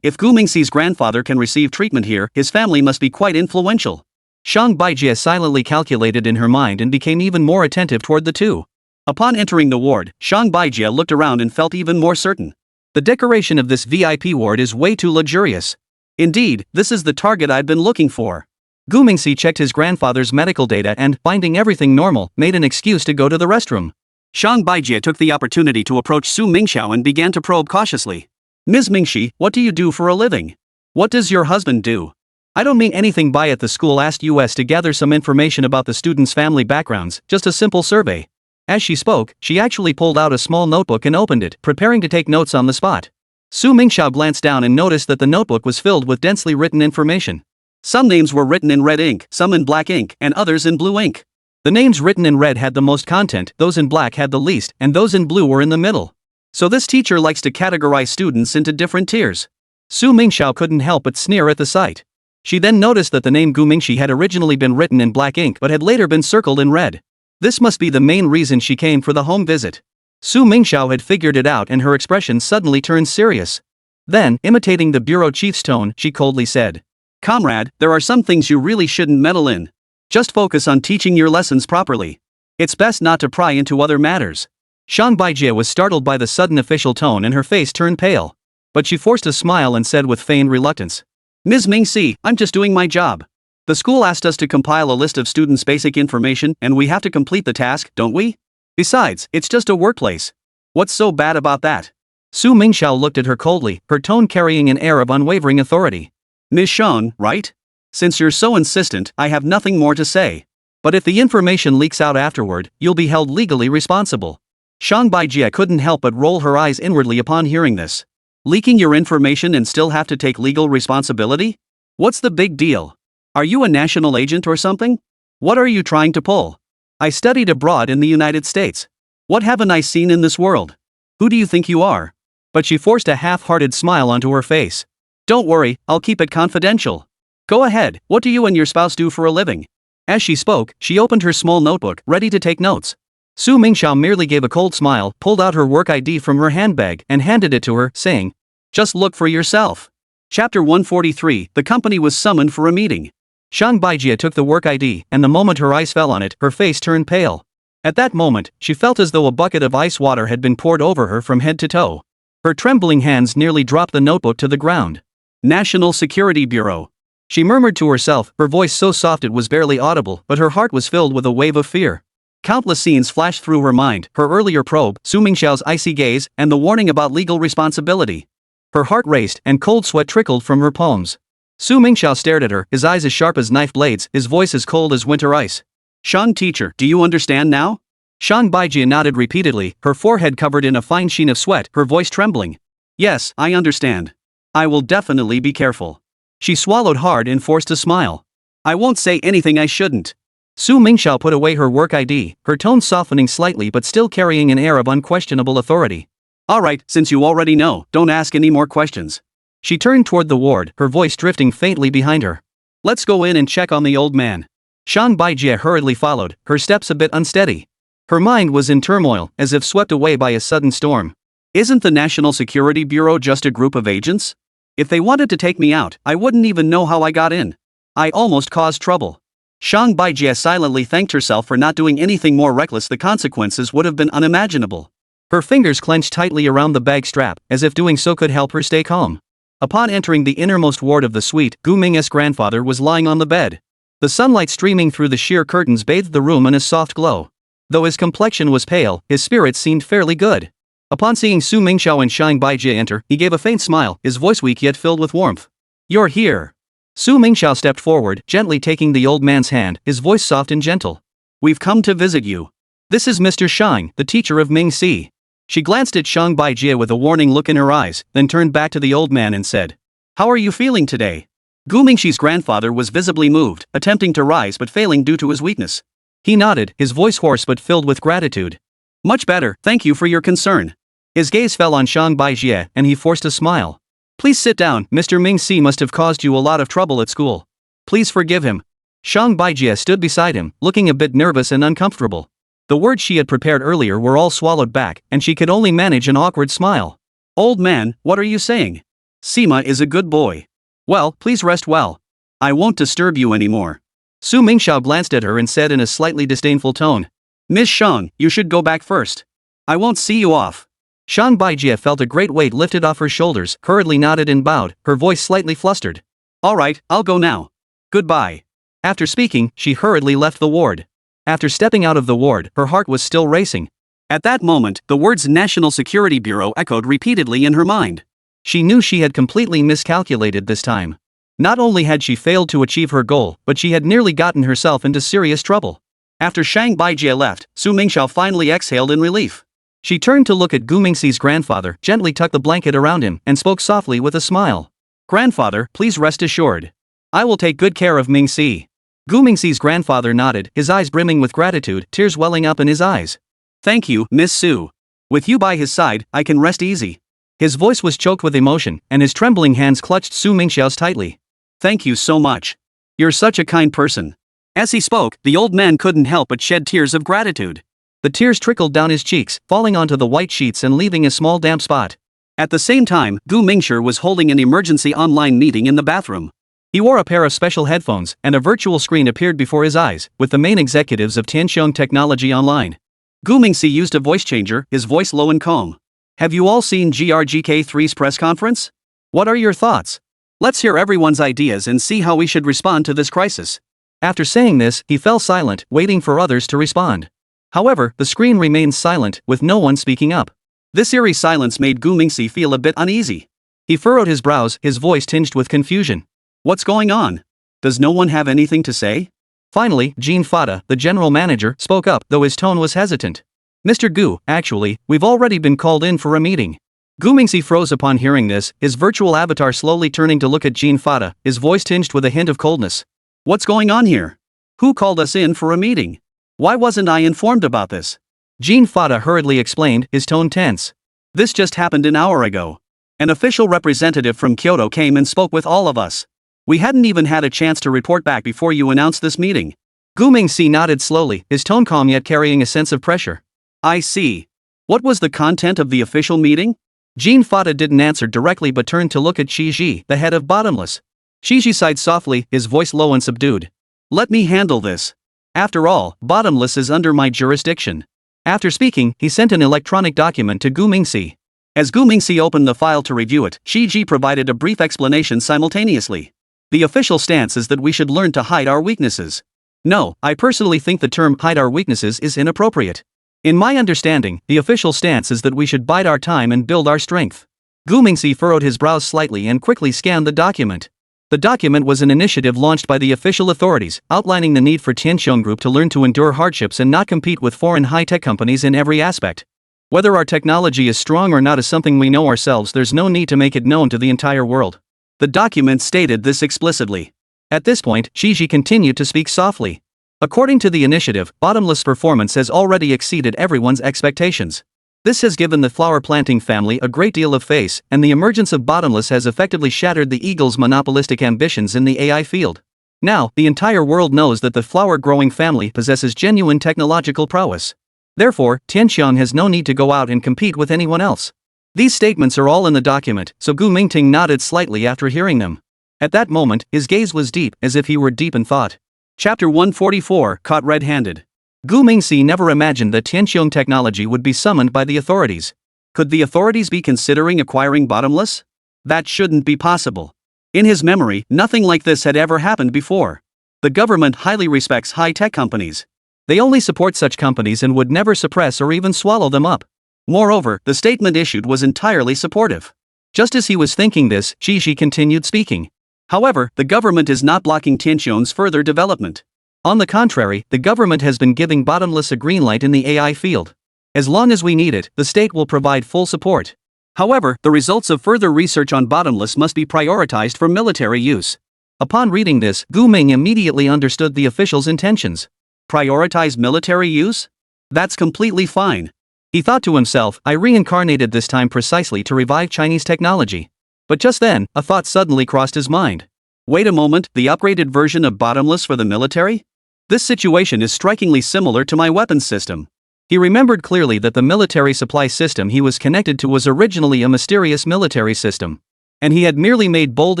If Gu Mingxi's grandfather can receive treatment here, his family must be quite influential." Shang Baijie silently calculated in her mind and became even more attentive toward the two. Upon entering the ward, Shang Baijie looked around and felt even more certain. The decoration of this VIP ward is way too luxurious. Indeed, this is the target I'd been looking for. Gu Mingxi checked his grandfather's medical data and, finding everything normal, made an excuse to go to the restroom. Shang Baijie took the opportunity to approach Su Mingxiao and began to probe cautiously. "Ms. Mingxi, what do you do for a living? What does your husband do?" "I don't mean anything by it." The school asked us to gather some information about the students' family backgrounds, just a simple survey. As she spoke, she actually pulled out a small notebook and opened it, preparing to take notes on the spot. Su Mingxiao glanced down and noticed that the notebook was filled with densely written information. Some names were written in red ink, some in black ink, and others in blue ink. The names written in red had the most content, those in black had the least, and those in blue were in the middle. So this teacher likes to categorize students into different tiers. Su Mingxiao couldn't help but sneer at the sight. She then noticed that the name Gu Mingxi had originally been written in black ink but had later been circled in red. This must be the main reason she came for the home visit. Su Mingxiao had figured it out and her expression suddenly turned serious. Then, imitating the bureau chief's tone, she coldly said, "Comrade, there are some things you really shouldn't meddle in. Just focus on teaching your lessons properly. It's best not to pry into other matters." Shang Baijie was startled by the sudden official tone and her face turned pale. But she forced a smile and said with feigned reluctance, "Ms. Mingxi, I'm just doing my job. The school asked us to compile a list of students' basic information and we have to complete the task, don't we? Besides, it's just a workplace. What's so bad about that?" Su Mingxiao looked at her coldly, her tone carrying an air of unwavering authority. Miss Shang, right? Since you're so insistent, I have nothing more to say. But if the information leaks out afterward, you'll be held legally responsible. Shang Baijie couldn't help but roll her eyes inwardly upon hearing this. Leaking your information and still have to take legal responsibility? What's the big deal? Are you a national agent or something? What are you trying to pull? I studied abroad in the United States. What haven't I seen in this world? Who do you think you are? But she forced a half-hearted smile onto her face. Don't worry, I'll keep it confidential. Go ahead, what do you and your spouse do for a living? As she spoke, she opened her small notebook, ready to take notes. Su Mingxiao merely gave a cold smile, pulled out her work ID from her handbag, and handed it to her, saying, "Just look for yourself." Chapter 143, the company was summoned for a meeting. Shang Baijie took the work ID, and the moment her eyes fell on it, her face turned pale. At that moment, she felt as though a bucket of ice water had been poured over her from head to toe. Her trembling hands nearly dropped the notebook to the ground. National Security Bureau. She murmured to herself, her voice so soft it was barely audible, but her heart was filled with a wave of fear. Countless scenes flashed through her mind, her earlier probe, Su Mingxiao's icy gaze, and the warning about legal responsibility. Her heart raced, and cold sweat trickled from her palms. Su Mingxiao stared at her, his eyes as sharp as knife blades, his voice as cold as winter ice. "Shang teacher, do you understand now?" Shang Baijie nodded repeatedly, her forehead covered in a fine sheen of sweat, her voice trembling. "Yes, I understand. I will definitely be careful." She swallowed hard and forced a smile. "I won't say anything I shouldn't." Su Mingxiao put away her work ID, her tone softening slightly but still carrying an air of unquestionable authority. "Alright, since you already know, don't ask any more questions." She turned toward the ward, her voice drifting faintly behind her. "Let's go in and check on the old man." Shang Baijie hurriedly followed, her steps a bit unsteady. Her mind was in turmoil, as if swept away by a sudden storm. Isn't the National Security Bureau just a group of agents? If they wanted to take me out, I wouldn't even know how I got in. I almost caused trouble. Shang Baijie silently thanked herself for not doing anything more reckless. The consequences would have been unimaginable. Her fingers clenched tightly around the bag strap, as if doing so could help her stay calm. Upon entering the innermost ward of the suite, Gu Ming's grandfather was lying on the bed. The sunlight streaming through the sheer curtains bathed the room in a soft glow. Though his complexion was pale, his spirits seemed fairly good. Upon seeing Su Mingxiao and Shang Baijie enter, he gave a faint smile, his voice weak yet filled with warmth. "You're here." Su Mingxiao stepped forward, gently taking the old man's hand, his voice soft and gentle. "We've come to visit you. This is Mr. Shang, the teacher of Ming Si." She glanced at Shang Baijie with a warning look in her eyes, then turned back to the old man and said, "How are you feeling today?" Gu Mingxi's grandfather was visibly moved, attempting to rise but failing due to his weakness. He nodded, his voice hoarse but filled with gratitude. "Much better, thank you for your concern." His gaze fell on Shang Baijie, and he forced a smile. "Please sit down, Mr. Ming Si must have caused you a lot of trouble at school. Please forgive him." Shang Baijie stood beside him, looking a bit nervous and uncomfortable. The words she had prepared earlier were all swallowed back, and she could only manage an awkward smile. "Old man, what are you saying? Sima is a good boy. Well, please rest well. I won't disturb you anymore." Su Mingxiao glanced at her and said in a slightly disdainful tone, "Miss Shang, you should go back first. I won't see you off." Shang Baijie felt a great weight lifted off her shoulders, hurriedly nodded and bowed, her voice slightly flustered. "Alright, I'll go now. Goodbye." After speaking, she hurriedly left the ward. After stepping out of the ward, her heart was still racing. At that moment, the words National Security Bureau echoed repeatedly in her mind. She knew she had completely miscalculated this time. Not only had she failed to achieve her goal, but she had nearly gotten herself into serious trouble. After Shang Baijie left, Su Mingxiao finally exhaled in relief. She turned to look at Gu Mingxi's grandfather, gently tucked the blanket around him, and spoke softly with a smile. "Grandfather, please rest assured. I will take good care of Ming Si." Gu Mingxi's grandfather nodded, his eyes brimming with gratitude, tears welling up in his eyes. "Thank you, Miss Su. With you by his side, I can rest easy." His voice was choked with emotion, and his trembling hands clutched Su Mingxiao's tightly. "Thank you so much. You're such a kind person." As he spoke, the old man couldn't help but shed tears of gratitude. The tears trickled down his cheeks, falling onto the white sheets and leaving a small damp spot. At the same time, Gu Mingshi was holding an emergency online meeting in the bathroom. He wore a pair of special headphones, and a virtual screen appeared before his eyes, with the main executives of Tianxiong Technology Online. Gu Mingxi used a voice changer, his voice low and calm. "Have you all seen GRGK3's press conference? What are your thoughts? Let's hear everyone's ideas and see how we should respond to this crisis." After saying this, he fell silent, waiting for others to respond. However, the screen remained silent, with no one speaking up. This eerie silence made Gu Mingxi feel a bit uneasy. He furrowed his brows, his voice tinged with confusion. What's going on? Does no one have anything to say? Finally, Jean Fata, the general manager, spoke up, though his tone was hesitant. Mr. Gu, actually, we've already been called in for a meeting. Gu Mingxi froze upon hearing this, his virtual avatar slowly turning to look at Jean Fata, his voice tinged with a hint of coldness. What's going on here? Who called us in for a meeting? Why wasn't I informed about this? Jean Fata hurriedly explained, his tone tense. This just happened an hour ago. An official representative from Kyoto came and spoke with all of us. We hadn't even had a chance to report back before you announced this meeting. Gu Mingxi nodded slowly, his tone calm yet carrying a sense of pressure. I see. What was the content of the official meeting? Jean Fata didn't answer directly but turned to look at Shiji, the head of Bottomless. Shiji sighed softly, his voice low and subdued. Let me handle this. After all, Bottomless is under my jurisdiction. After speaking, he sent an electronic document to Gu Mingxi. As Gu Mingxi opened the file to review it, Shiji provided a brief explanation simultaneously. The official stance is that we should learn to hide our weaknesses. No, I personally think the term hide our weaknesses is inappropriate. In my understanding, the official stance is that we should bide our time and build our strength. Gu Mingxi furrowed his brows slightly and quickly scanned the document. The document was an initiative launched by the official authorities, outlining the need for Tianqiong Group to learn to endure hardships and not compete with foreign high-tech companies in every aspect. Whether our technology is strong or not is something we know ourselves, there's no need to make it known to the entire world. The document stated this explicitly. At this point, Shiji continued to speak softly. According to the initiative, Bottomless' performance has already exceeded everyone's expectations. This has given the flower planting family a great deal of face, and the emergence of Bottomless has effectively shattered the Eagle's monopolistic ambitions in the AI field. Now, the entire world knows that the flower-growing family possesses genuine technological prowess. Therefore, Tianqiong has no need to go out and compete with anyone else. These statements are all in the document, so Gu Mingting nodded slightly after hearing them. At that moment, his gaze was deep, as if he were deep in thought. Chapter 144, Caught Red-Handed. Gu Mingxi never imagined that Tianqiong technology would be summoned by the authorities. Could the authorities be considering acquiring Bottomless? That shouldn't be possible. In his memory, nothing like this had ever happened before. The government highly respects high-tech companies. They only support such companies and would never suppress or even swallow them up. Moreover, the statement issued was entirely supportive. Just as he was thinking this, Shiji continued speaking. However, the government is not blocking Tianqiong's further development. On the contrary, the government has been giving Bottomless a green light in the AI field. As long as we need it, the state will provide full support. However, the results of further research on Bottomless must be prioritized for military use. Upon reading this, Gu Ming immediately understood the official's intentions. Prioritize military use? That's completely fine. He thought to himself, I reincarnated this time precisely to revive Chinese technology. But just then, a thought suddenly crossed his mind. Wait a moment, the upgraded version of Bottomless for the military? This situation is strikingly similar to my weapons system. He remembered clearly that the military supply system he was connected to was originally a mysterious military system. And he had merely made bold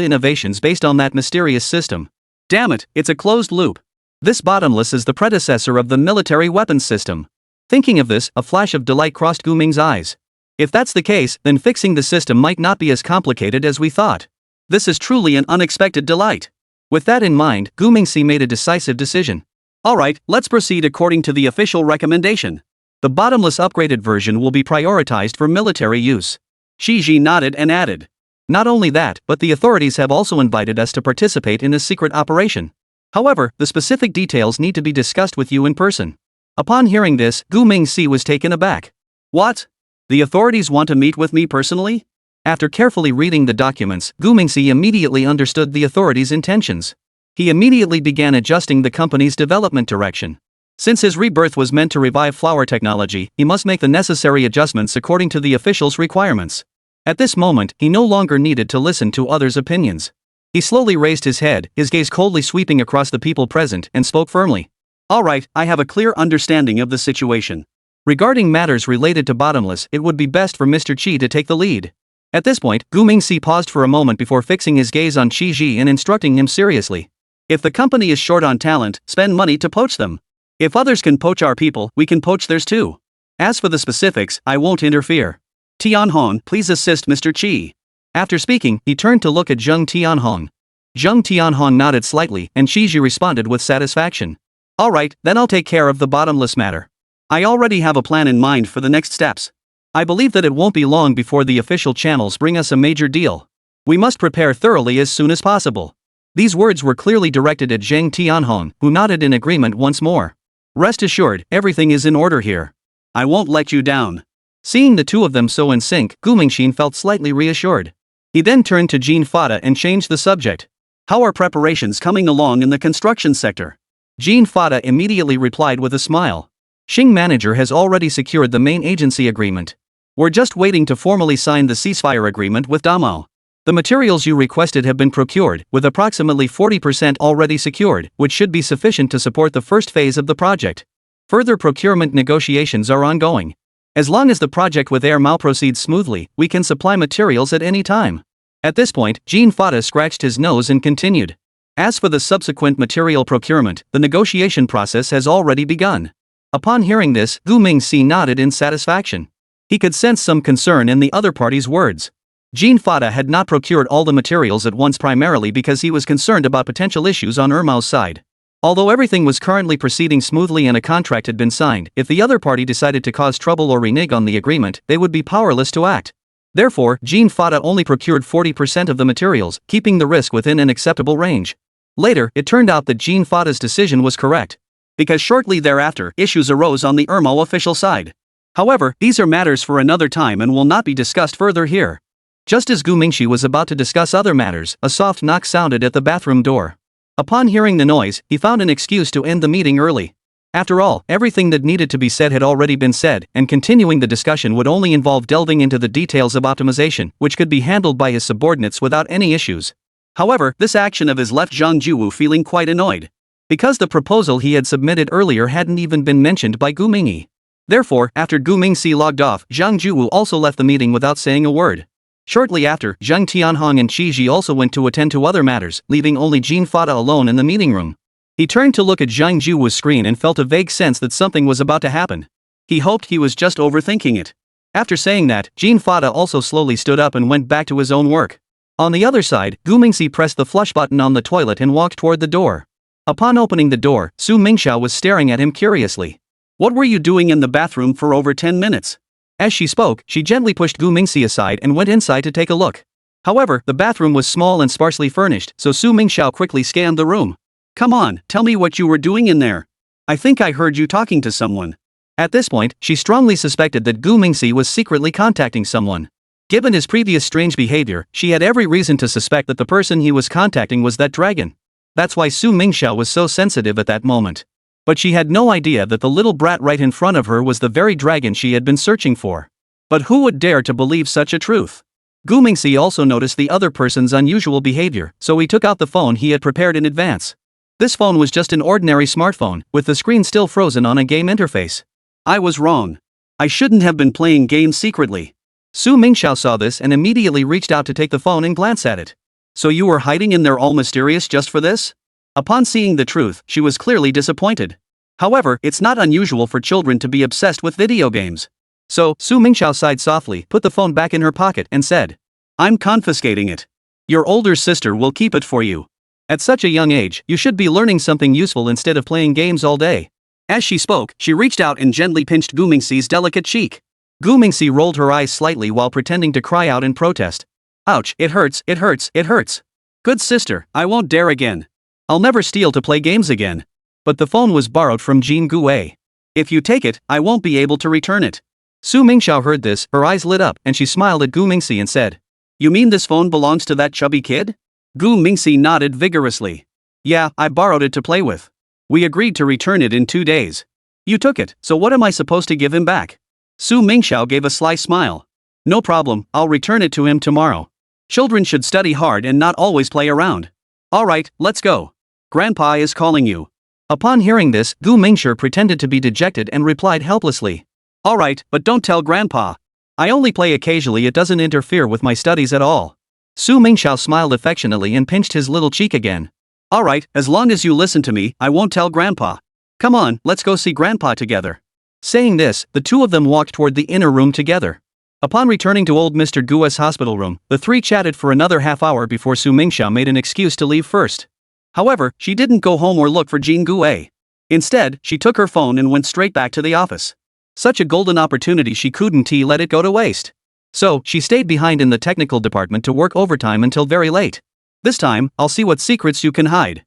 innovations based on that mysterious system. Damn it, it's a closed loop. This Bottomless is the predecessor of the military weapons system. Thinking of this, a flash of delight crossed Gu Ming's eyes. If that's the case, then fixing the system might not be as complicated as we thought. This is truly an unexpected delight. With that in mind, Gu Mingxi made a decisive decision. Alright, let's proceed according to the official recommendation. The Bottomless upgraded version will be prioritized for military use. Shiji nodded and added. Not only that, but the authorities have also invited us to participate in a secret operation. However, the specific details need to be discussed with you in person. Upon hearing this, Gu Mingxi was taken aback. What? The authorities want to meet with me personally? After carefully reading the documents, Gu Mingxi immediately understood the authorities' intentions. He immediately began adjusting the company's development direction. Since his rebirth was meant to revive flower technology, he must make the necessary adjustments according to the officials' requirements. At this moment, he no longer needed to listen to others' opinions. He slowly raised his head, his gaze coldly sweeping across the people present, and spoke firmly. Alright, I have a clear understanding of the situation. Regarding matters related to Bottomless, it would be best for Mr. Qi to take the lead. At this point, Gu Mingxi paused for a moment before fixing his gaze on Shiji and instructing him seriously. If the company is short on talent, spend money to poach them. If others can poach our people, we can poach theirs too. As for the specifics, I won't interfere. Tianhong, please assist Mr. Qi. After speaking, he turned to look at Zheng Tianhong. Zheng Tianhong nodded slightly, and Shiji responded with satisfaction. Alright, then I'll take care of the Bottomless matter. I already have a plan in mind for the next steps. I believe that it won't be long before the official channels bring us a major deal. We must prepare thoroughly as soon as possible." These words were clearly directed at Zhang Tianhong, who nodded in agreement once more. "Rest assured, everything is in order here. I won't let you down." Seeing the two of them so in sync, Gu Mingxin felt slightly reassured. He then turned to Jean Fada and changed the subject. "How are preparations coming along in the construction sector?" Jean Fada immediately replied with a smile. "Xing manager has already secured the main agency agreement. We're just waiting to formally sign the ceasefire agreement with Damao. The materials you requested have been procured, with approximately 40% already secured, which should be sufficient to support the first phase of the project. Further procurement negotiations are ongoing. As long as the project with Air Mao proceeds smoothly, we can supply materials at any time." At this point, Jean Fada scratched his nose and continued. "As for the subsequent material procurement, the negotiation process has already begun." Upon hearing this, Gu Mingxi nodded in satisfaction. He could sense some concern in the other party's words. Jean Fada had not procured all the materials at once primarily because he was concerned about potential issues on Ermao's side. Although everything was currently proceeding smoothly and a contract had been signed, if the other party decided to cause trouble or renege on the agreement, they would be powerless to act. Therefore, Jean Fada only procured 40% of the materials, keeping the risk within an acceptable range. Later, it turned out that Jean Fada's decision was correct. Because shortly thereafter, issues arose on the Ermao official side. However, these are matters for another time and will not be discussed further here. Just as Gu Mingxi was about to discuss other matters, a soft knock sounded at the bathroom door. Upon hearing the noise, he found an excuse to end the meeting early. After all, everything that needed to be said had already been said, and continuing the discussion would only involve delving into the details of optimization, which could be handled by his subordinates without any issues. However, this action of his left Zhang Juwu feeling quite annoyed. Because the proposal he had submitted earlier hadn't even been mentioned by Gu Mingyi. Therefore, after Gu Mingxi logged off, Zhang Juwu also left the meeting without saying a word. Shortly after, Zhang Tianhong and Qi Ji also went to attend to other matters, leaving only Jean Fada alone in the meeting room. He turned to look at Zhang Juwu's screen and felt a vague sense that something was about to happen. He hoped he was just overthinking it. After saying that, Jean Fada also slowly stood up and went back to his own work. On the other side, Gu Mingxi pressed the flush button on the toilet and walked toward the door. Upon opening the door, Su Mingxiao was staring at him curiously. "What were you doing in the bathroom for over 10 minutes? As she spoke, she gently pushed Gu Mingxi aside and went inside to take a look. However, the bathroom was small and sparsely furnished, so Su Mingxiao quickly scanned the room. "Come on, tell me what you were doing in there. I think I heard you talking to someone." At this point, she strongly suspected that Gu Mingxi was secretly contacting someone. Given his previous strange behavior, she had every reason to suspect that the person he was contacting was that dragon. That's why Su Mingxiao was so sensitive at that moment. But she had no idea that the little brat right in front of her was the very dragon she had been searching for. But who would dare to believe such a truth? Gu Mingxi also noticed the other person's unusual behavior, so he took out the phone he had prepared in advance. This phone was just an ordinary smartphone, with the screen still frozen on a game interface. "I was wrong. I shouldn't have been playing games secretly." Su Mingxiao saw this and immediately reached out to take the phone and glance at it. "So you were hiding in there all mysterious just for this?" Upon seeing the truth, she was clearly disappointed. However, it's not unusual for children to be obsessed with video games. So, Su Mingxiao sighed softly, put the phone back in her pocket, and said, "I'm confiscating it. Your older sister will keep it for you. At such a young age, you should be learning something useful instead of playing games all day." As she spoke, she reached out and gently pinched Gu Mingxi's delicate cheek. Gu Mingxi rolled her eyes slightly while pretending to cry out in protest. "Ouch, it hurts, it hurts, it hurts. Good sister, I won't dare again. I'll never steal to play games again." But the phone was borrowed from Jean Gue. "If you take it, I won't be able to return it." Su Mingxiao heard this, her eyes lit up, and she smiled at Gu Mingxi and said, "You mean this phone belongs to that chubby kid?" Gu Mingxi nodded vigorously. "Yeah, I borrowed it to play with. We agreed to return it in 2 days. You took it, so what am I supposed to give him back?" Su Mingxiao gave a sly smile. "No problem, I'll return it to him tomorrow. Children should study hard and not always play around. Alright, let's go. Grandpa is calling you." Upon hearing this, Gu Mingxi pretended to be dejected and replied helplessly, "Alright, but don't tell Grandpa. I only play occasionally, it doesn't interfere with my studies at all." Su Mingxiao smiled affectionately and pinched his little cheek again. "Alright, as long as you listen to me, I won't tell Grandpa. Come on, let's go see Grandpa together." Saying this, the two of them walked toward the inner room together. Upon returning to old Mr. Guo's hospital room, the three chatted for another half hour before Su Mingxiao made an excuse to leave first. However, she didn't go home or look for Jean Gue. Instead, she took her phone and went straight back to the office. Such a golden opportunity, she couldn't let it go to waste. So, she stayed behind in the technical department to work overtime until very late. This time, I'll see what secrets you can hide.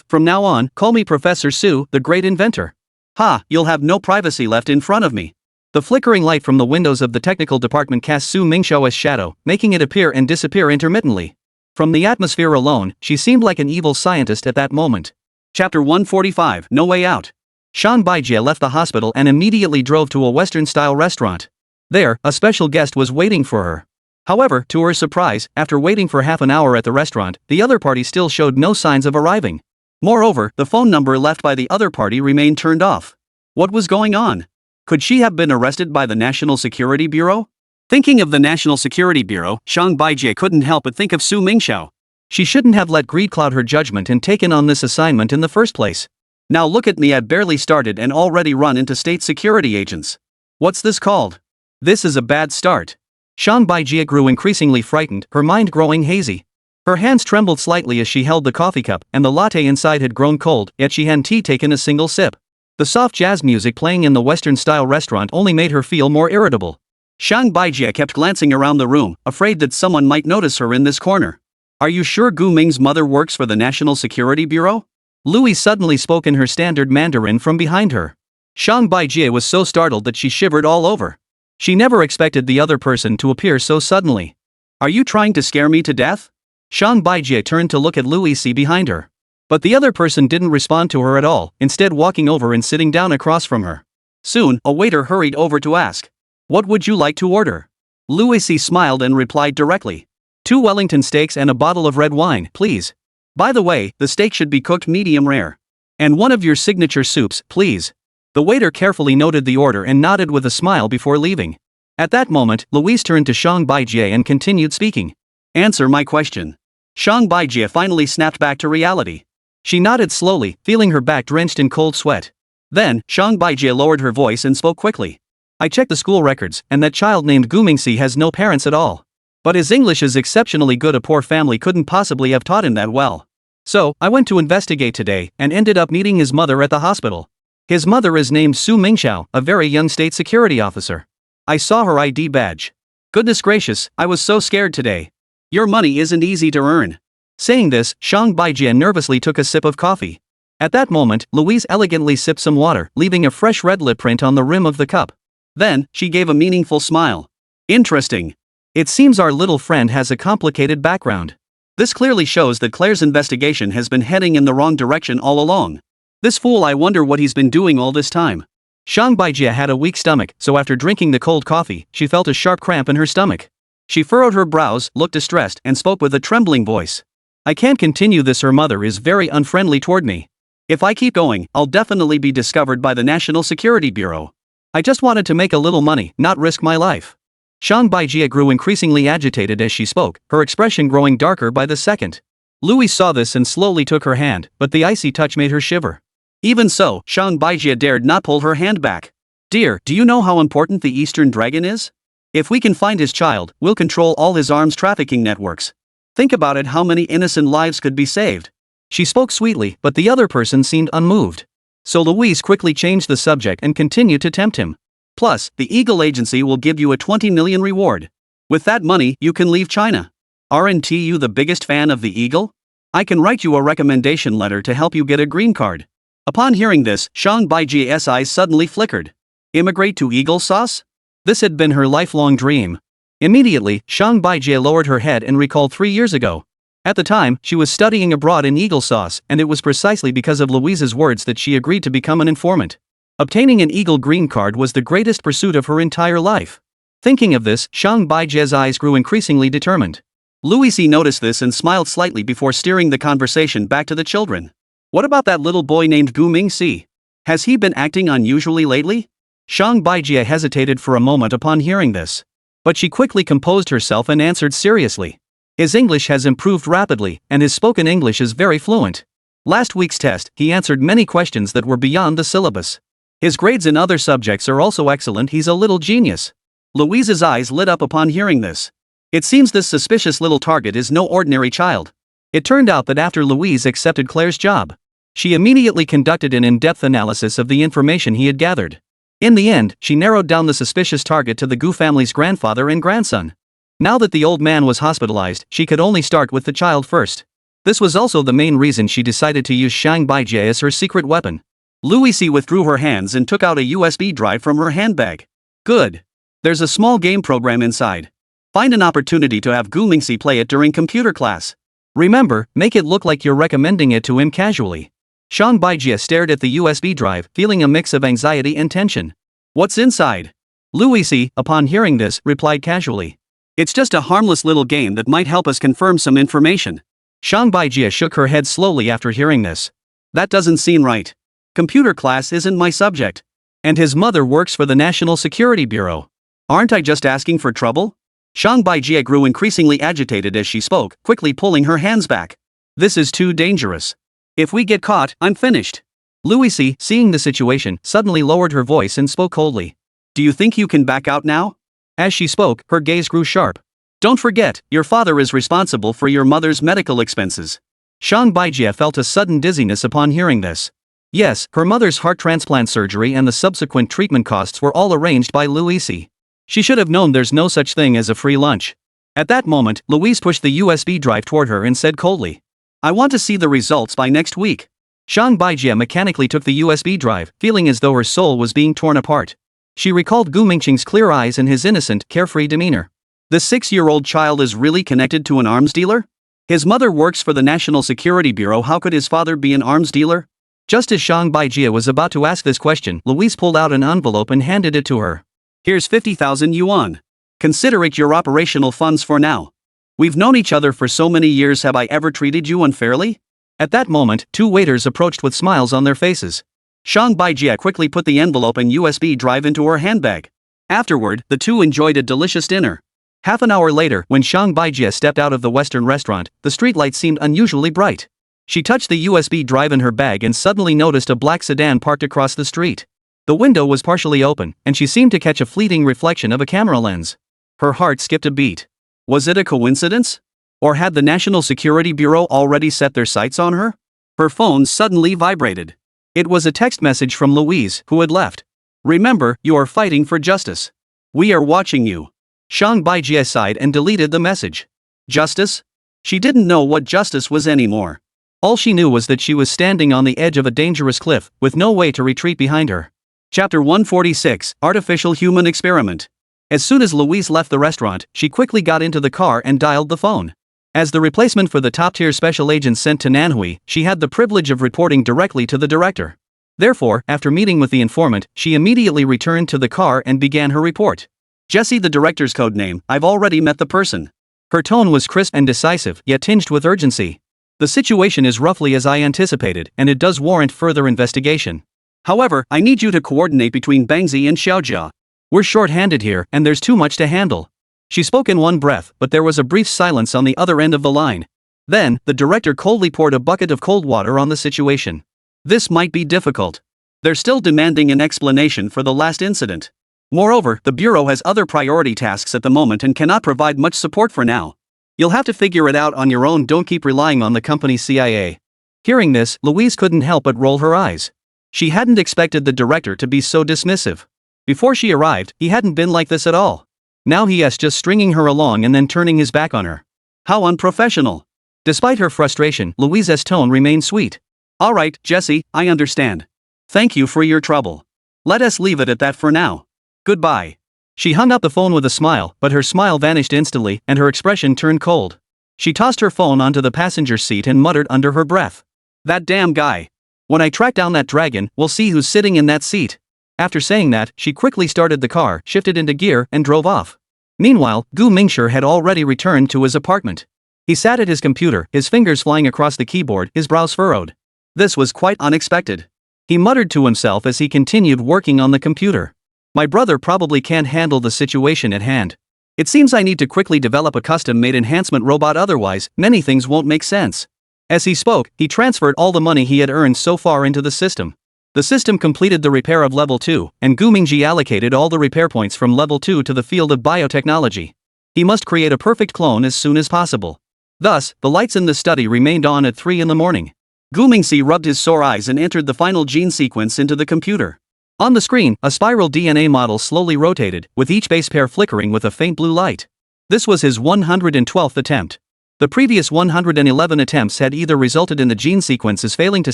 From now on, call me Professor Sue, the great inventor. Ha, you'll have no privacy left in front of me. The flickering light from the windows of the technical department cast Su Mingxiao's shadow, making it appear and disappear intermittently. From the atmosphere alone, she seemed like an evil scientist at that moment. Chapter 145, No Way Out. Shan Baijie left the hospital and immediately drove to a Western-style restaurant. There, a special guest was waiting for her. However, to her surprise, after waiting for half an hour at the restaurant, the other party still showed no signs of arriving. Moreover, the phone number left by the other party remained turned off. What was going on? Could she have been arrested by the National Security Bureau? Thinking of the National Security Bureau, Shang Baijie couldn't help but think of Su Mingxiao. She shouldn't have let greed cloud her judgment and taken on this assignment in the first place. Now look at me, I'd barely started and already run into state security agents. What's this called? This is a bad start. Shang Baijie grew increasingly frightened, her mind growing hazy. Her hands trembled slightly as she held the coffee cup, and the latte inside had grown cold, yet she hadn't taken a single sip. The soft jazz music playing in the Western-style restaurant only made her feel more irritable. Shang Baijie kept glancing around the room, afraid that someone might notice her in this corner. Are you sure Gu Ming's mother works for the National Security Bureau? Louis suddenly spoke in her standard Mandarin from behind her. Shang Baijie was so startled that she shivered all over. She never expected the other person to appear so suddenly. Are you trying to scare me to death? Shang Baijie turned to look at Louis behind her. But the other person didn't respond to her at all, instead walking over and sitting down across from her. Soon, a waiter hurried over to ask, "What would you like to order?" Louis smiled and replied directly, "2 Wellington steaks and a bottle of red wine, please. By the way, the steak should be cooked medium rare. And one of your signature soups, please." The waiter carefully noted the order and nodded with a smile before leaving. At that moment, Louise turned to Shang Baijie and continued speaking. "Answer my question." Shang Baijie finally snapped back to reality. She nodded slowly, feeling her back drenched in cold sweat. Then, Shang Baijie lowered her voice and spoke quickly. "I checked the school records, and that child named Gu Mingxi has no parents at all. But his English is exceptionally good, a poor family couldn't possibly have taught him that well. So, I went to investigate today, and ended up meeting his mother at the hospital. His mother is named Su Mingxiao, a very young state security officer. I saw her ID badge. Goodness gracious, I was so scared today. Your money isn't easy to earn." Saying this, Shang Baijie nervously took a sip of coffee. At that moment, Louise elegantly sipped some water, leaving a fresh red lip print on the rim of the cup. Then, she gave a meaningful smile. "Interesting. It seems our little friend has a complicated background. This clearly shows that Claire's investigation has been heading in the wrong direction all along. This fool, I wonder what he's been doing all this time." Shang Baijie had a weak stomach, so after drinking the cold coffee, she felt a sharp cramp in her stomach. She furrowed her brows, looked distressed, and spoke with a trembling voice. "I can't continue this, her mother is very unfriendly toward me. If I keep going, I'll definitely be discovered by the National Security Bureau. I just wanted to make a little money, not risk my life." Shang Baijie grew increasingly agitated as she spoke, her expression growing darker by the second. Louis saw this and slowly took her hand, but the icy touch made her shiver. Even so, Shang Baijie dared not pull her hand back. "Dear, do you know how important the Eastern Dragon is? If we can find his child, we'll control all his arms trafficking networks. Think about it, how many innocent lives could be saved." She spoke sweetly, but the other person seemed unmoved. So Louise quickly changed the subject and continued to tempt him. "Plus, the Eagle Agency will give you a 20 million reward. With that money, you can leave China. Aren't you the biggest fan of the Eagle? I can write you a recommendation letter to help you get a green card." Upon hearing this, Shang Baijie's eyes suddenly flickered. Immigrate to Eagle Sauce? This had been her lifelong dream. Immediately, Shang Baijie lowered her head and recalled 3 years ago. At the time, she was studying abroad in Eagle Sauce, and it was precisely because of Louise's words that she agreed to become an informant. Obtaining an Eagle green card was the greatest pursuit of her entire life. Thinking of this, Shang Baijie's eyes grew increasingly determined. Louise noticed this and smiled slightly before steering the conversation back to the children. "What about that little boy named Gu Mingxi? Has he been acting unusually lately?" Shang Baijie hesitated for a moment upon hearing this. But she quickly composed herself and answered seriously. "His English has improved rapidly, and his spoken English is very fluent. Last week's test, he answered many questions that were beyond the syllabus. His grades in other subjects are also excellent, he's a little genius." Louise's eyes lit up upon hearing this. It seems this suspicious little target is no ordinary child. It turned out that after Louise accepted Claire's job, she immediately conducted an in-depth analysis of the information he had gathered. In the end, she narrowed down the suspicious target to the Gu family's grandfather and grandson. Now that the old man was hospitalized, she could only start with the child first. This was also the main reason she decided to use Shang Baijie as her secret weapon. Louise withdrew her hands and took out a USB drive from her handbag. Good. There's a small game program inside. Find an opportunity to have Gu Mingxi play it during computer class. Remember, make it look like you're recommending it to him casually. Shang Baijie stared at the USB drive, feeling a mix of anxiety and tension. What's inside? Louise, upon hearing this, replied casually. It's just a harmless little game that might help us confirm some information. Shang Baijie shook her head slowly after hearing this. That doesn't seem right. Computer class isn't my subject. And his mother works for the National Security Bureau. Aren't I just asking for trouble? Shang Baijie grew increasingly agitated as she spoke, quickly pulling her hands back. This is too dangerous. If we get caught, I'm finished. Louise, seeing the situation, suddenly lowered her voice and spoke coldly. Do you think you can back out now? As she spoke, her gaze grew sharp. Don't forget, your father is responsible for your mother's medical expenses. Shang Baijie felt a sudden dizziness upon hearing this. Yes, her mother's heart transplant surgery and the subsequent treatment costs were all arranged by Louise. She should have known there's no such thing as a free lunch. At that moment, Louise pushed the USB drive toward her and said coldly, I want to see the results by next week. Shang Baijie mechanically took the USB drive, feeling as though her soul was being torn apart. She recalled Gu Mingqing's clear eyes and his innocent, carefree demeanor. The 6-year-old child is really connected to an arms dealer? His mother works for the National Security Bureau. How could his father be an arms dealer? Just as Shang Baijie was about to ask this question, Louise pulled out an envelope and handed it to her. Here's 50,000 yuan. Consider it your operational funds for now. We've known each other for so many years. Have I ever treated you unfairly? At that moment, 2 waiters approached with smiles on their faces. Shang Baijie quickly put the envelope and USB drive into her handbag. Afterward, the two enjoyed a delicious dinner. Half an hour later, when Shang Baijie stepped out of the Western restaurant, the streetlight seemed unusually bright. She touched the USB drive in her bag and suddenly noticed a black sedan parked across the street. The window was partially open, and she seemed to catch a fleeting reflection of a camera lens. Her heart skipped a beat. Was it a coincidence? Or had the National Security Bureau already set their sights on her? Her phone suddenly vibrated. It was a text message from Louise, who had left. Remember, you are fighting for justice. We are watching you. Shang Baijie sighed and deleted the message. Justice? She didn't know what justice was anymore. All she knew was that she was standing on the edge of a dangerous cliff, with no way to retreat behind her. Chapter 146, Artificial Human Experiment. As soon as Louise left the restaurant, she quickly got into the car and dialed the phone. As the replacement for the top-tier special agent sent to Nanhui, she had the privilege of reporting directly to the director. Therefore, after meeting with the informant, she immediately returned to the car and began her report. Jessie, the director's code name. I've already met the person. Her tone was crisp and decisive, yet tinged with urgency. The situation is roughly as I anticipated, and it does warrant further investigation. However, I need you to coordinate between Bangzi and Xiaojia. We're short-handed here, and there's too much to handle. She spoke in one breath, but there was a brief silence on the other end of the line. Then, the director coldly poured a bucket of cold water on the situation. This might be difficult. They're still demanding an explanation for the last incident. Moreover, the Bureau has other priority tasks at the moment and cannot provide much support for now. You'll have to figure it out on your own. Don't keep relying on the company's CIA. Hearing this, Louise couldn't help but roll her eyes. She hadn't expected the director to be so dismissive. Before she arrived, he hadn't been like this at all. Now he is just stringing her along and then turning his back on her. How unprofessional. Despite her frustration, Louise's tone remained sweet. All right, Jessie, I understand. Thank you for your trouble. Let us leave it at that for now. Goodbye. She hung up the phone with a smile, but her smile vanished instantly, and her expression turned cold. She tossed her phone onto the passenger seat and muttered under her breath. That damn guy. When I track down that dragon, we'll see who's sitting in that seat. After saying that, she quickly started the car, shifted into gear, and drove off. Meanwhile, Gu Mingxi had already returned to his apartment. He sat at his computer, his fingers flying across the keyboard, his brows furrowed. This was quite unexpected. He muttered to himself as he continued working on the computer. My brother probably can't handle the situation at hand. It seems I need to quickly develop a custom-made enhancement robot, otherwise, many things won't make sense. As he spoke, he transferred all the money he had earned so far into the system. The system completed the repair of level 2, and Gu Mingxi allocated all the repair points from level 2 to the field of biotechnology. He must create a perfect clone as soon as possible. Thus, the lights in the study remained on at 3 in the morning. Gu Mingxi rubbed his sore eyes and entered the final gene sequence into the computer. On the screen, a spiral DNA model slowly rotated, with each base pair flickering with a faint blue light. This was his 112th attempt. The previous 111 attempts had either resulted in the gene sequences failing to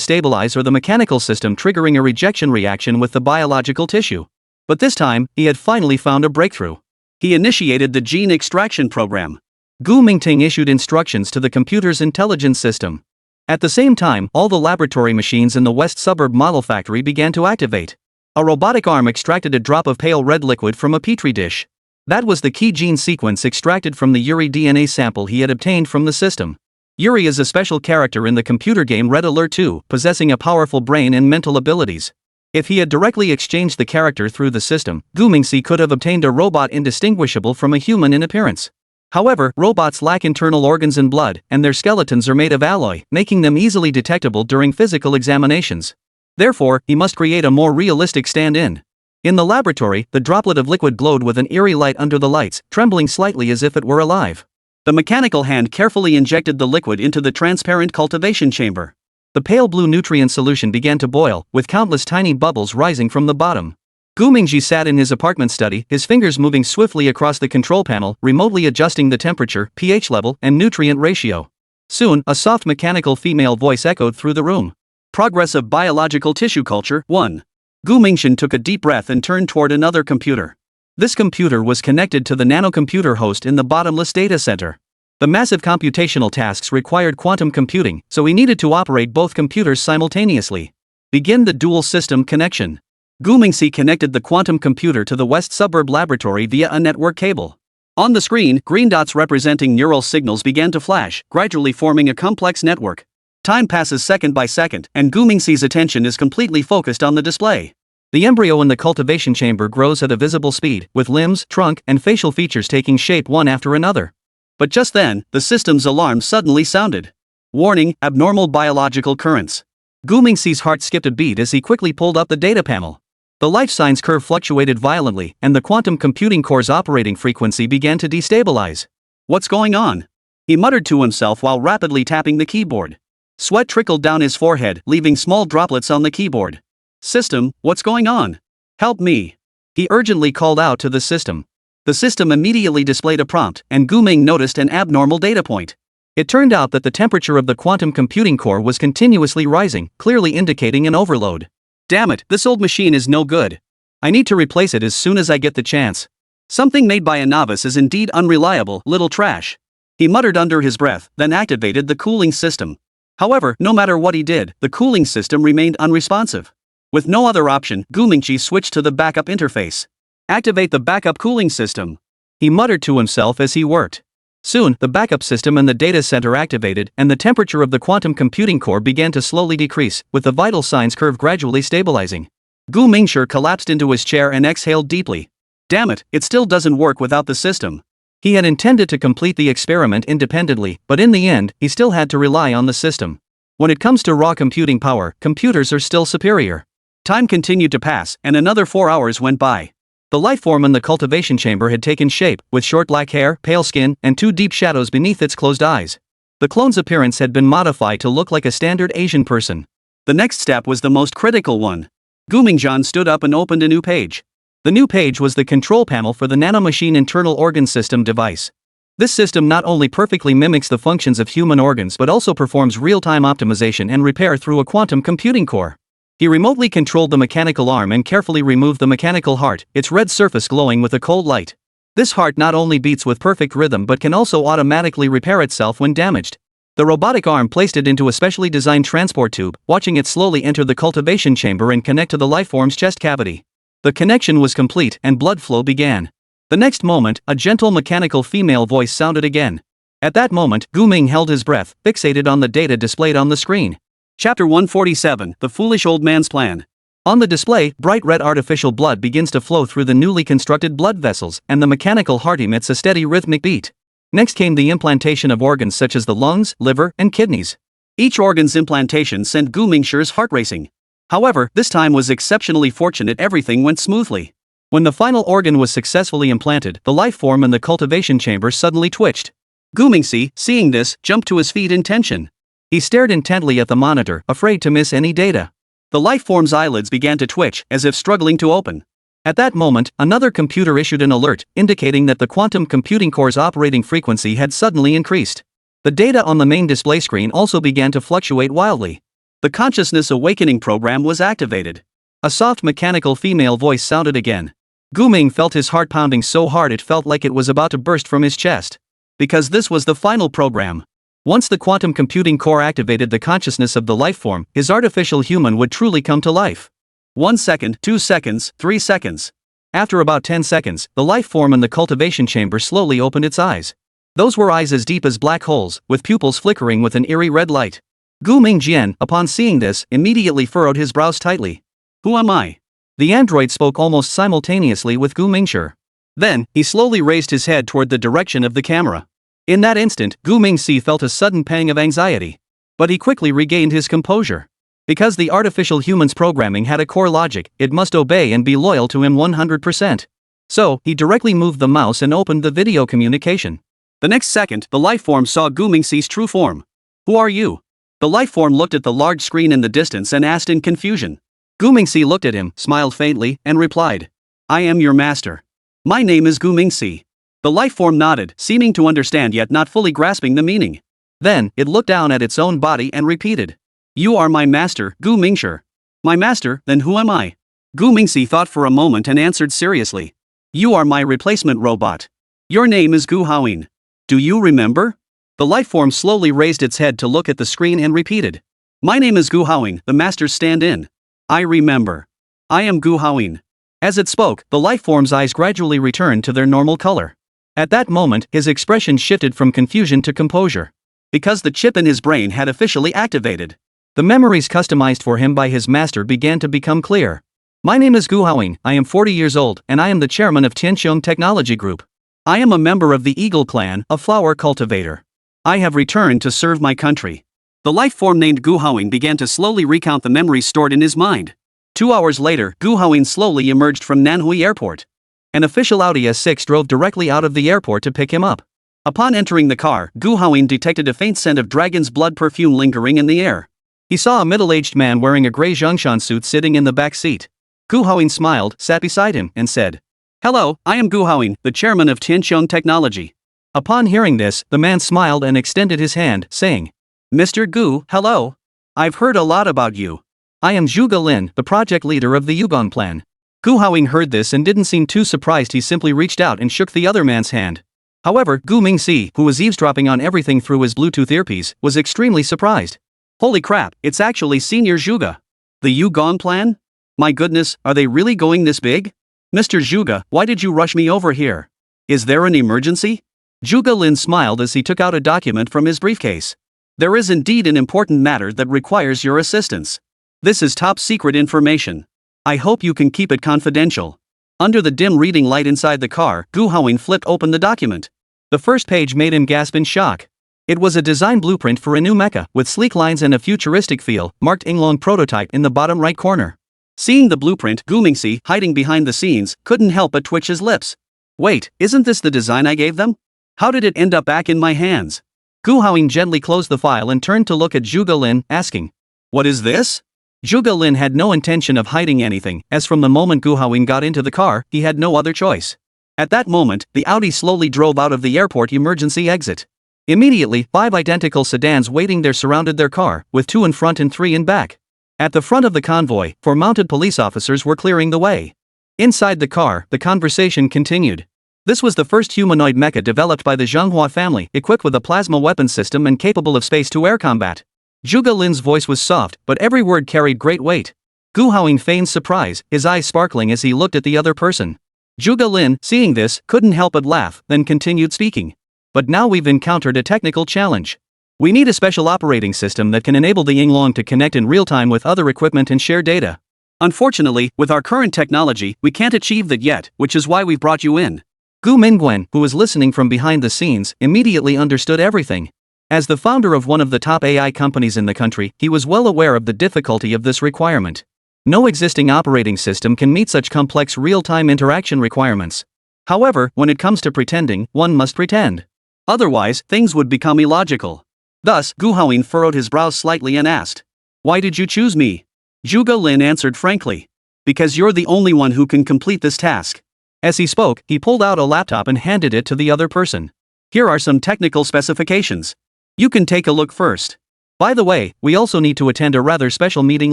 stabilize or the mechanical system triggering a rejection reaction with the biological tissue. But this time, he had finally found a breakthrough. He initiated the gene extraction program. Gu Mingting issued instructions to the computer's intelligence system. At the same time, all the laboratory machines in the West Suburb model factory began to activate. A robotic arm extracted a drop of pale red liquid from a petri dish. That was the key gene sequence extracted from the Yuri DNA sample he had obtained from the system. Yuri is a special character in the computer game Red Alert 2, possessing a powerful brain and mental abilities. If he had directly exchanged the character through the system, Gu Mingxi could have obtained a robot indistinguishable from a human in appearance. However, robots lack internal organs and blood, and their skeletons are made of alloy, making them easily detectable during physical examinations. Therefore, he must create a more realistic stand-in. In the laboratory, the droplet of liquid glowed with an eerie light under the lights, trembling slightly as if it were alive. The mechanical hand carefully injected the liquid into the transparent cultivation chamber. The pale blue nutrient solution began to boil, with countless tiny bubbles rising from the bottom. Gu Mingji sat in his apartment study, his fingers moving swiftly across the control panel, remotely adjusting the temperature, pH level, and nutrient ratio. Soon, a soft mechanical female voice echoed through the room. Progress of biological tissue culture, 1. Gu Mingxin took a deep breath and turned toward another computer. This computer was connected to the nanocomputer host in the bottomless data center. The massive computational tasks required quantum computing, so he needed to operate both computers simultaneously. Begin the dual system connection. Gu Mingxi connected the quantum computer to the West Suburb laboratory via a network cable. On the screen, green dots representing neural signals began to flash, gradually forming a complex network. Time passes second by second, and Gu Mingxi's attention is completely focused on the display. The embryo in the cultivation chamber grows at a visible speed, with limbs, trunk, and facial features taking shape one after another. But just then, the system's alarm suddenly sounded. Warning, abnormal biological currents. Gu Mingxi's heart skipped a beat as he quickly pulled up the data panel. The life signs curve fluctuated violently, and the quantum computing core's operating frequency began to destabilize. What's going on? He muttered to himself while rapidly tapping the keyboard. Sweat trickled down his forehead, leaving small droplets on the keyboard. System, what's going on? Help me. He urgently called out to the system. The system immediately displayed a prompt, and Gu Ming noticed an abnormal data point. It turned out that the temperature of the quantum computing core was continuously rising, clearly indicating an overload. Damn it, this old machine is no good. I need to replace it as soon as I get the chance. Something made by a novice is indeed unreliable, little trash. He muttered under his breath, then activated the cooling system. However, no matter what he did, the cooling system remained unresponsive. With no other option, Gu Mingxi switched to the backup interface. Activate the backup cooling system. He muttered to himself as he worked. Soon, the backup system and the data center activated, and the temperature of the quantum computing core began to slowly decrease, with the vital signs curve gradually stabilizing. Gu Mingshi collapsed into his chair and exhaled deeply. Damn it, it still doesn't work without the system. He had intended to complete the experiment independently, but in the end, he still had to rely on the system. When it comes to raw computing power, computers are still superior. Time continued to pass, and another 4 hours went by. The lifeform in the cultivation chamber had taken shape, with short black hair, pale skin, and 2 deep shadows beneath its closed eyes. The clone's appearance had been modified to look like a standard Asian person. The next step was the most critical one. Gu Mingjian stood up and opened a new page. The new page was the control panel for the nanomachine internal organ system device. This system not only perfectly mimics the functions of human organs but also performs real-time optimization and repair through a quantum computing core. He remotely controlled the mechanical arm and carefully removed the mechanical heart, its red surface glowing with a cold light. This heart not only beats with perfect rhythm but can also automatically repair itself when damaged. The robotic arm placed it into a specially designed transport tube, watching it slowly enter the cultivation chamber and connect to the lifeform's chest cavity. The connection was complete and blood flow began. The next moment, a gentle mechanical female voice sounded again. At that moment, Gu Ming held his breath, fixated on the data displayed on the screen. Chapter 147, The Foolish Old Man's Plan. On the display, bright red artificial blood begins to flow through the newly constructed blood vessels, and the mechanical heart emits a steady rhythmic beat. Next came the implantation of organs such as the lungs, liver, and kidneys. Each organ's implantation sent Gu Mingshir's heart racing. However, this time was exceptionally fortunate. Everything went smoothly. When the final organ was successfully implanted, the life form in the cultivation chamber suddenly twitched. Gu Mingxi, seeing this, jumped to his feet in tension. He stared intently at the monitor, afraid to miss any data. The lifeform's eyelids began to twitch, as if struggling to open. At that moment, another computer issued an alert, indicating that the quantum computing core's operating frequency had suddenly increased. The data on the main display screen also began to fluctuate wildly. The consciousness awakening program was activated. A soft mechanical female voice sounded again. Guming felt his heart pounding so hard it felt like it was about to burst from his chest. Because this was the final program. Once the quantum computing core activated the consciousness of the lifeform, his artificial human would truly come to life. 1 second, 2 seconds, 3 seconds. After about 10 seconds, the lifeform in the cultivation chamber slowly opened its eyes. Those were eyes as deep as black holes, with pupils flickering with an eerie red light. Gu Mingjian, upon seeing this, immediately furrowed his brows tightly. Who am I? The android spoke almost simultaneously with Gu Mingshi. Then, he slowly raised his head toward the direction of the camera. In that instant, Gu Mingxi felt a sudden pang of anxiety. But he quickly regained his composure. Because the artificial human's programming had a core logic, it must obey and be loyal to him 100%. So, he directly moved the mouse and opened the video communication. The next second, the lifeform saw Gu Mingxi's true form. Who are you? The lifeform looked at the large screen in the distance and asked in confusion. Gu Mingxi looked at him, smiled faintly, and replied. I am your master. My name is Gu Mingxi. The lifeform nodded, seeming to understand yet not fully grasping the meaning. Then, it looked down at its own body and repeated. You are my master, Gu Mingshi. My master, then who am I? Gu Mingxi thought for a moment and answered seriously. You are my replacement robot. Your name is Gu Haoyin. Do you remember? The lifeform slowly raised its head to look at the screen and repeated. My name is Gu Haoyin, the master's stand-in. I remember. I am Gu Haoyin. As it spoke, the lifeform's eyes gradually returned to their normal color. At that moment, his expression shifted from confusion to composure. Because the chip in his brain had officially activated. The memories customized for him by his master began to become clear. My name is Gu Haoyin, I am 40 years old, and I am the chairman of Tianqiong Technology Group. I am a member of the Eagle Clan, a flower cultivator. I have returned to serve my country. The lifeform named Gu Haoyin began to slowly recount the memories stored in his mind. 2 hours later, Gu Haoyin slowly emerged from Nanhui Airport. An official Audi S6 drove directly out of the airport to pick him up. Upon entering the car, Gu Haoyin detected a faint scent of dragon's blood perfume lingering in the air. He saw a middle-aged man wearing a gray Zhongshan suit sitting in the back seat. Gu Haoyin smiled, sat beside him, and said, Hello, I am Gu Haoyin, the chairman of Tianqiong Technology. Upon hearing this, the man smiled and extended his hand, saying, Mr. Gu, hello. I've heard a lot about you. I am Zhuge Lin, the project leader of the Yugong Plan. Gu Haoyin heard this and didn't seem too surprised. He simply reached out and shook the other man's hand. However, Gu Mingxi, who was eavesdropping on everything through his Bluetooth earpiece, was extremely surprised. Holy crap, it's actually Senior Zhuge. The Yugong Plan? My goodness, are they really going this big? Mr. Zhuge, why did you rush me over here? Is there an emergency? Zhuge Lin smiled as he took out a document from his briefcase. There is indeed an important matter that requires your assistance. This is top secret information. I hope you can keep it confidential. Under the dim reading light inside the car, Gu Haoyin flipped open the document. The first page made him gasp in shock. It was a design blueprint for a new mecha, with sleek lines and a futuristic feel, marked Inglong prototype in the bottom right corner. Seeing the blueprint, Gu Mingxi, hiding behind the scenes, couldn't help but twitch his lips. Wait, isn't this the design I gave them? How did it end up back in my hands? Gu Haoyin gently closed the file and turned to look at Zhuge Lin, asking, What is this? Zhuge Lin had no intention of hiding anything, as from the moment Gu Haoyin got into the car, he had no other choice. At that moment, the Audi slowly drove out of the airport emergency exit. Immediately, 5 identical sedans waiting there surrounded their car, with 2 in front and 3 in back. At the front of the convoy, 4 mounted police officers were clearing the way. Inside the car, the conversation continued. This was the first humanoid mecha developed by the Zhonghua family, equipped with a plasma weapon system and capable of space-to-air combat. Zhuge Lin's voice was soft, but every word carried great weight. Gu Haoyin feigned surprise, his eyes sparkling as he looked at the other person. Zhuge Lin, seeing this, couldn't help but laugh, then continued speaking. But now we've encountered a technical challenge. We need a special operating system that can enable the Yinglong to connect in real time with other equipment and share data. Unfortunately, with our current technology, we can't achieve that yet, which is why we've brought you in. Gu Mingguan, who was listening from behind the scenes, immediately understood everything. As the founder of one of the top AI companies in the country, he was well aware of the difficulty of this requirement. No existing operating system can meet such complex real-time interaction requirements. However, when it comes to pretending, one must pretend. Otherwise, things would become illogical. Thus, Gu Haoyin furrowed his brows slightly and asked, Why did you choose me? Zhuge Lin answered frankly. Because you're the only one who can complete this task. As he spoke, he pulled out a laptop and handed it to the other person. Here are some technical specifications. You can take a look first. By the way, we also need to attend a rather special meeting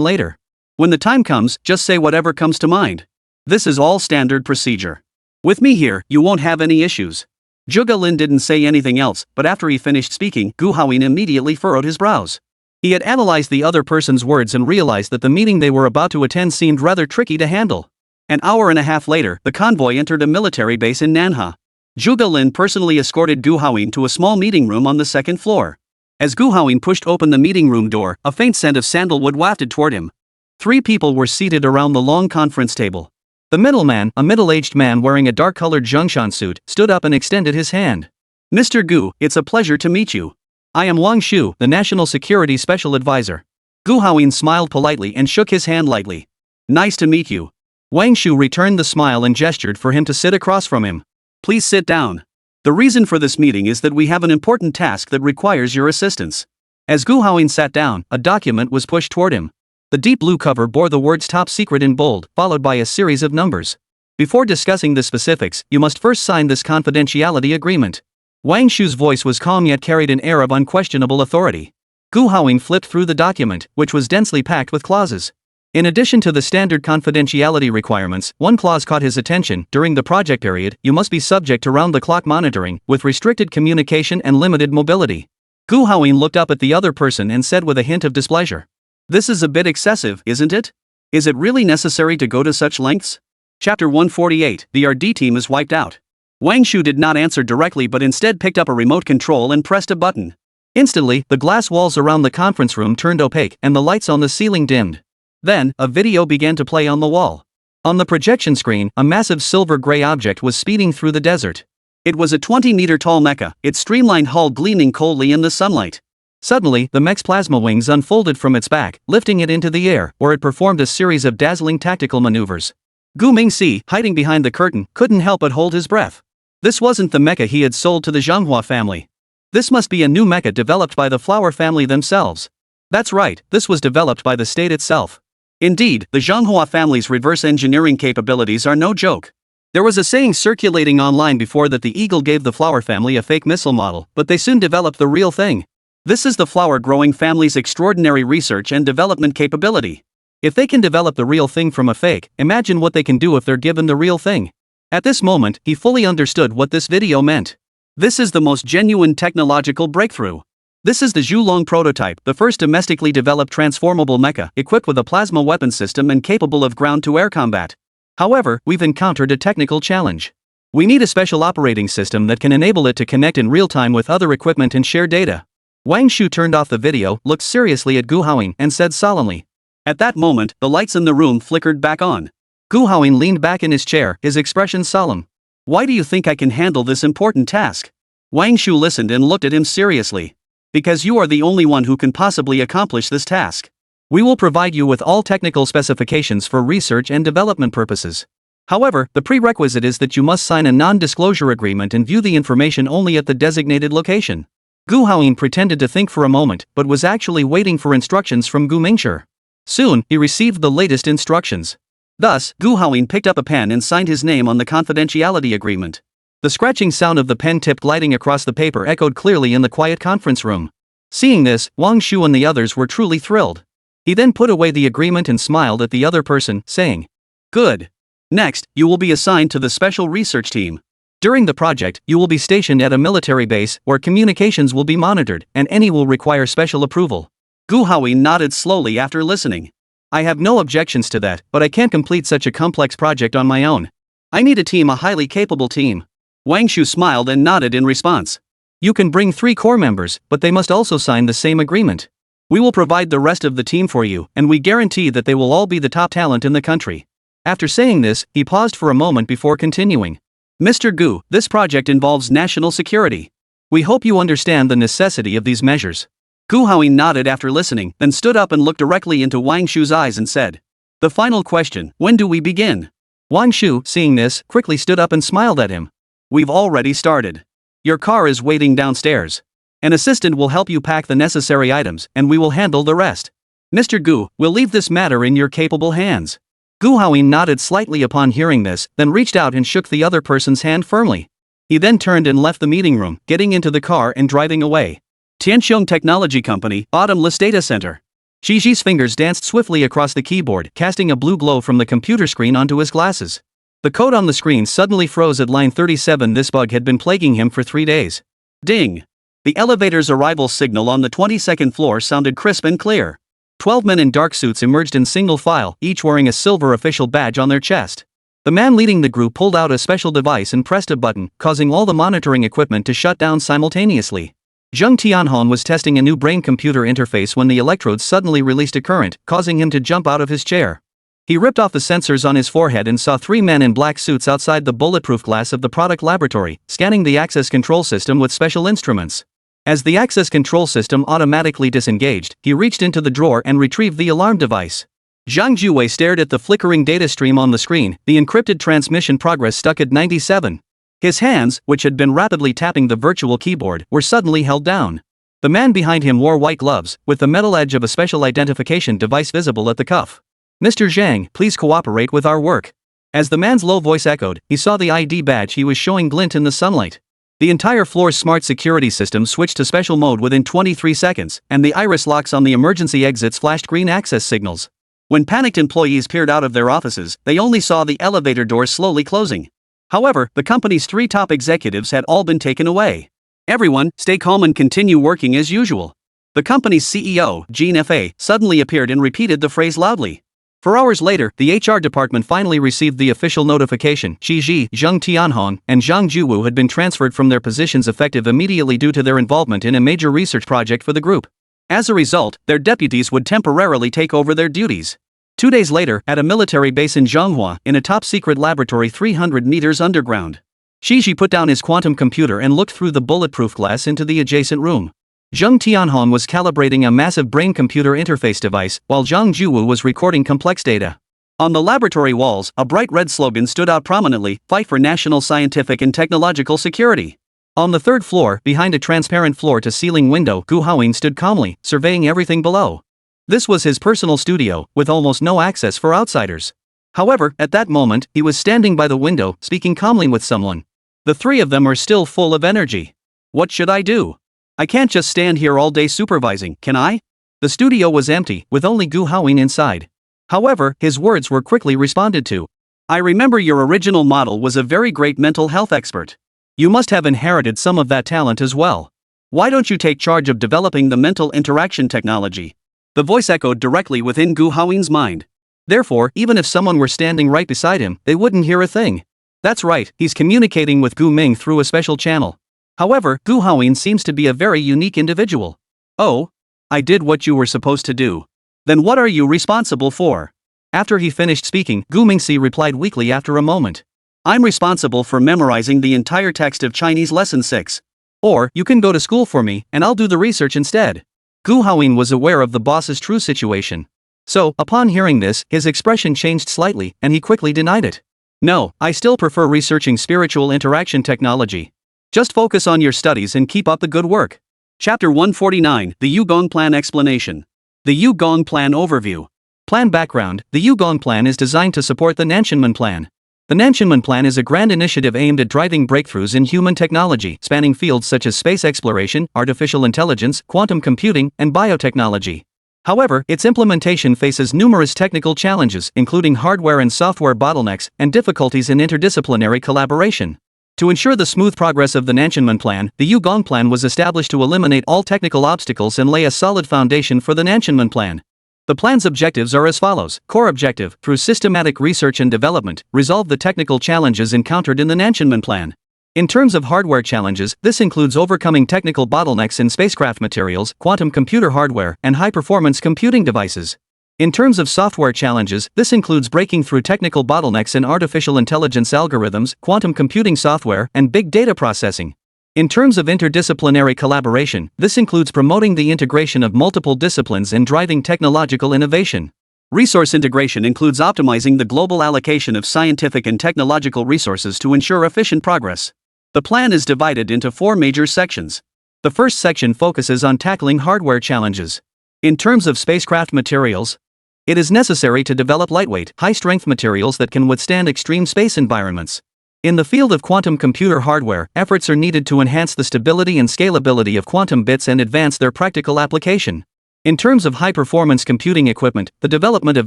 later. When the time comes, just say whatever comes to mind. This is all standard procedure. With me here, you won't have any issues. Zhuge Lin didn't say anything else, but after he finished speaking, Gu Haoyin immediately furrowed his brows. He had analyzed the other person's words and realized that the meeting they were about to attend seemed rather tricky to handle. An hour and a half later, the convoy entered a military base in Nanha. Zhuge Lin personally escorted Gu Haoyin to a small meeting room on the second floor. As Gu Haoyin pushed open the meeting room door, a faint scent of sandalwood wafted toward him. 3 people were seated around the long conference table. The middleman, a middle-aged man wearing a dark-colored Zhongshan suit, stood up and extended his hand. Mr. Gu, it's a pleasure to meet you. I am Wang Shu, the National Security Special Advisor. Gu Haoyin smiled politely and shook his hand lightly. Nice to meet you. Wang Shu returned the smile and gestured for him to sit across from him. Please sit down. The reason for this meeting is that we have an important task that requires your assistance. As Gu Haoyin sat down, a document was pushed toward him. The deep blue cover bore the words Top Secret in bold, followed by a series of numbers. Before discussing the specifics, you must first sign this confidentiality agreement. Wang Shu's voice was calm yet carried an air of unquestionable authority. Gu Haoyin flipped through the document, which was densely packed with clauses. In addition to the standard confidentiality requirements, one clause caught his attention. During the project period, you must be subject to round-the-clock monitoring, with restricted communication and limited mobility. Gu Haoyin looked up at the other person and said with a hint of displeasure. This is a bit excessive, isn't it? Is it really necessary to go to such lengths? Chapter 148, the RD team is wiped out. Wang Shu did not answer directly but instead picked up a remote control and pressed a button. Instantly, the glass walls around the conference room turned opaque and the lights on the ceiling dimmed. Then, a video began to play on the wall. On the projection screen, a massive silver-gray object was speeding through the desert. It was a 20-meter-tall mecha, its streamlined hull gleaming coldly in the sunlight. Suddenly, the mech's plasma wings unfolded from its back, lifting it into the air, where it performed a series of dazzling tactical maneuvers. Gu Mingxi, hiding behind the curtain, couldn't help but hold his breath. This wasn't the mecha he had sold to the Zhanghua family. This must be a new mecha developed by the Flower family themselves. That's right, this was developed by the state itself. Indeed, the Zhanghua family's reverse engineering capabilities are no joke. There was a saying circulating online before that the Eagle gave the Flower family a fake missile model, but they soon developed the real thing. This is the flower-growing family's extraordinary research and development capability. If they can develop the real thing from a fake, imagine what they can do if they're given the real thing. At this moment, he fully understood what this video meant. This is the most genuine technological breakthrough. This is the Zhulong prototype, the first domestically developed transformable mecha, equipped with a plasma weapon system and capable of ground-to-air combat. However, we've encountered a technical challenge. We need a special operating system that can enable it to connect in real time with other equipment and share data. Wang Shu turned off the video, looked seriously at Gu Haoyin, and said solemnly. At that moment, the lights in the room flickered back on. Gu Haoyin leaned back in his chair, his expression solemn. Why do you think I can handle this important task? Wang Shu listened and looked at him seriously. Because you are the only one who can possibly accomplish this task. We will provide you with all technical specifications for research and development purposes. However, the prerequisite is that you must sign a non-disclosure agreement and view the information only at the designated location. Gu Haoyin pretended to think for a moment, but was actually waiting for instructions from Gu Mingshi. Soon, he received the latest instructions. Thus, Gu Haoyin picked up a pen and signed his name on the confidentiality agreement. The scratching sound of the pen tip gliding across the paper echoed clearly in the quiet conference room. Seeing this, Wang Shu and the others were truly thrilled. He then put away the agreement and smiled at the other person, saying, "Good. Next, you will be assigned to the special research team. During the project, you will be stationed at a military base, where communications will be monitored, and any will require special approval." Gu Haoyin nodded slowly after listening. "I have no objections to that, but I can't complete such a complex project on my own. I need a team, a highly capable team." Wang Shu smiled and nodded in response. "You can bring 3 core members, but they must also sign the same agreement. We will provide the rest of the team for you, and we guarantee that they will all be the top talent in the country." After saying this, he paused for a moment before continuing. "Mr. Gu, this project involves national security. We hope you understand the necessity of these measures." Gu Haoyin nodded after listening, then stood up and looked directly into Wang Shu's eyes and said, "The final question, when do we begin?" Wang Shu, seeing this, quickly stood up and smiled at him. "We've already started. Your car is waiting downstairs. An assistant will help you pack the necessary items, and we will handle the rest." Mr. Gu, we'll leave this matter in your capable hands. Gu Haoyin nodded slightly upon hearing this, then reached out and shook the other person's hand firmly. He then turned and left the meeting room, getting into the car and driving away. Tianxiong Technology Company, Bottomless Data Center. Shiji's fingers danced swiftly across the keyboard, casting a blue glow from the computer screen onto his glasses. The code on the screen suddenly froze at line 37. This bug had been plaguing him for 3 days. Ding! The elevator's arrival signal on the 22nd floor sounded crisp and clear. 12 men in dark suits emerged in single file, each wearing a silver official badge on their chest. The man leading the group pulled out a special device and pressed a button, causing all the monitoring equipment to shut down simultaneously. Zheng Tianhong was testing a new brain-computer interface when the electrodes suddenly released a current, causing him to jump out of his chair. He ripped off the sensors on his forehead and saw 3 men in black suits outside the bulletproof glass of the product laboratory, scanning the access control system with special instruments. As the access control system automatically disengaged, he reached into the drawer and retrieved the alarm device. Zhang Juwei stared at the flickering data stream on the screen, the encrypted transmission progress stuck at 97. His hands, which had been rapidly tapping the virtual keyboard, were suddenly held down. The man behind him wore white gloves, with the metal edge of a special identification device visible at the cuff. Mr. Zhang, please cooperate with our work. As the man's low voice echoed, he saw the ID badge he was showing glint in the sunlight. The entire floor's smart security system switched to special mode within 23 seconds, and the iris locks on the emergency exits flashed green access signals. When panicked employees peered out of their offices, they only saw the elevator doors slowly closing. However, the company's 3 top executives had all been taken away. Everyone, stay calm and continue working as usual. The company's CEO, Jean Fa, suddenly appeared and repeated the phrase loudly. 4 hours later, the HR department finally received the official notification. Shiji, Zheng Tianhong, and Zhang Juwu had been transferred from their positions effective immediately due to their involvement in a major research project for the group. As a result, their deputies would temporarily take over their duties. 2 days later, at a military base in Zhonghua, in a top-secret laboratory 300 meters underground, Shiji put down his quantum computer and looked through the bulletproof glass into the adjacent room. Zheng Tianhong was calibrating a massive brain-computer interface device, while Zhang Juwu was recording complex data. On the laboratory walls, a bright red slogan stood out prominently: "Fight for national scientific and technological security." On the 3rd floor, behind a transparent floor-to-ceiling window, Gu Haoyin stood calmly, surveying everything below. This was his personal studio, with almost no access for outsiders. However, at that moment, he was standing by the window, speaking calmly with someone. The 3 of them are still full of energy. What should I do? I can't just stand here all day supervising, can I? The studio was empty, with only Gu Haoyin inside. However, his words were quickly responded to. I remember your original model was a very great mental health expert. You must have inherited some of that talent as well. Why don't you take charge of developing the mental interaction technology? The voice echoed directly within Gu Haoyin's mind. Therefore, even if someone were standing right beside him, they wouldn't hear a thing. That's right, he's communicating with Gu Ming through a special channel. However, Gu Haoyin seems to be a very unique individual. Oh? I did what you were supposed to do. Then what are you responsible for? After he finished speaking, Gu Mingxi replied weakly after a moment. I'm responsible for memorizing the entire text of Chinese Lesson 6. Or, you can go to school for me, and I'll do the research instead. Gu Haoyin was aware of the boss's true situation. So, upon hearing this, his expression changed slightly, and he quickly denied it. No, I still prefer researching spiritual interaction technology. Just focus on your studies and keep up the good work. Chapter 149, The Yugong Plan Explanation. The Yugong Plan Overview. Plan background. The Yugong Plan is designed to support the Nanshinmen Plan. The Nanshinmen Plan is a grand initiative aimed at driving breakthroughs in human technology, spanning fields such as space exploration, artificial intelligence, quantum computing, and biotechnology. However, its implementation faces numerous technical challenges, including hardware and software bottlenecks, and difficulties in interdisciplinary collaboration. To ensure the smooth progress of the Nanshinmen Plan, the Yugong Plan was established to eliminate all technical obstacles and lay a solid foundation for the Nanshinmen Plan. The plan's objectives are as follows. Core objective: through systematic research and development, resolve the technical challenges encountered in the Nanshinmen Plan. In terms of hardware challenges, this includes overcoming technical bottlenecks in spacecraft materials, quantum computer hardware, and high-performance computing devices. In terms of software challenges, this includes breaking through technical bottlenecks in artificial intelligence algorithms, quantum computing software, and big data processing. In terms of interdisciplinary collaboration, this includes promoting the integration of multiple disciplines and driving technological innovation. Resource integration includes optimizing the global allocation of scientific and technological resources to ensure efficient progress. The plan is divided into 4 major sections. The first section focuses on tackling hardware challenges. In terms of spacecraft materials, it is necessary to develop lightweight, high-strength materials that can withstand extreme space environments. In the field of quantum computer hardware, efforts are needed to enhance the stability and scalability of quantum bits and advance their practical application. In terms of high-performance computing equipment, the development of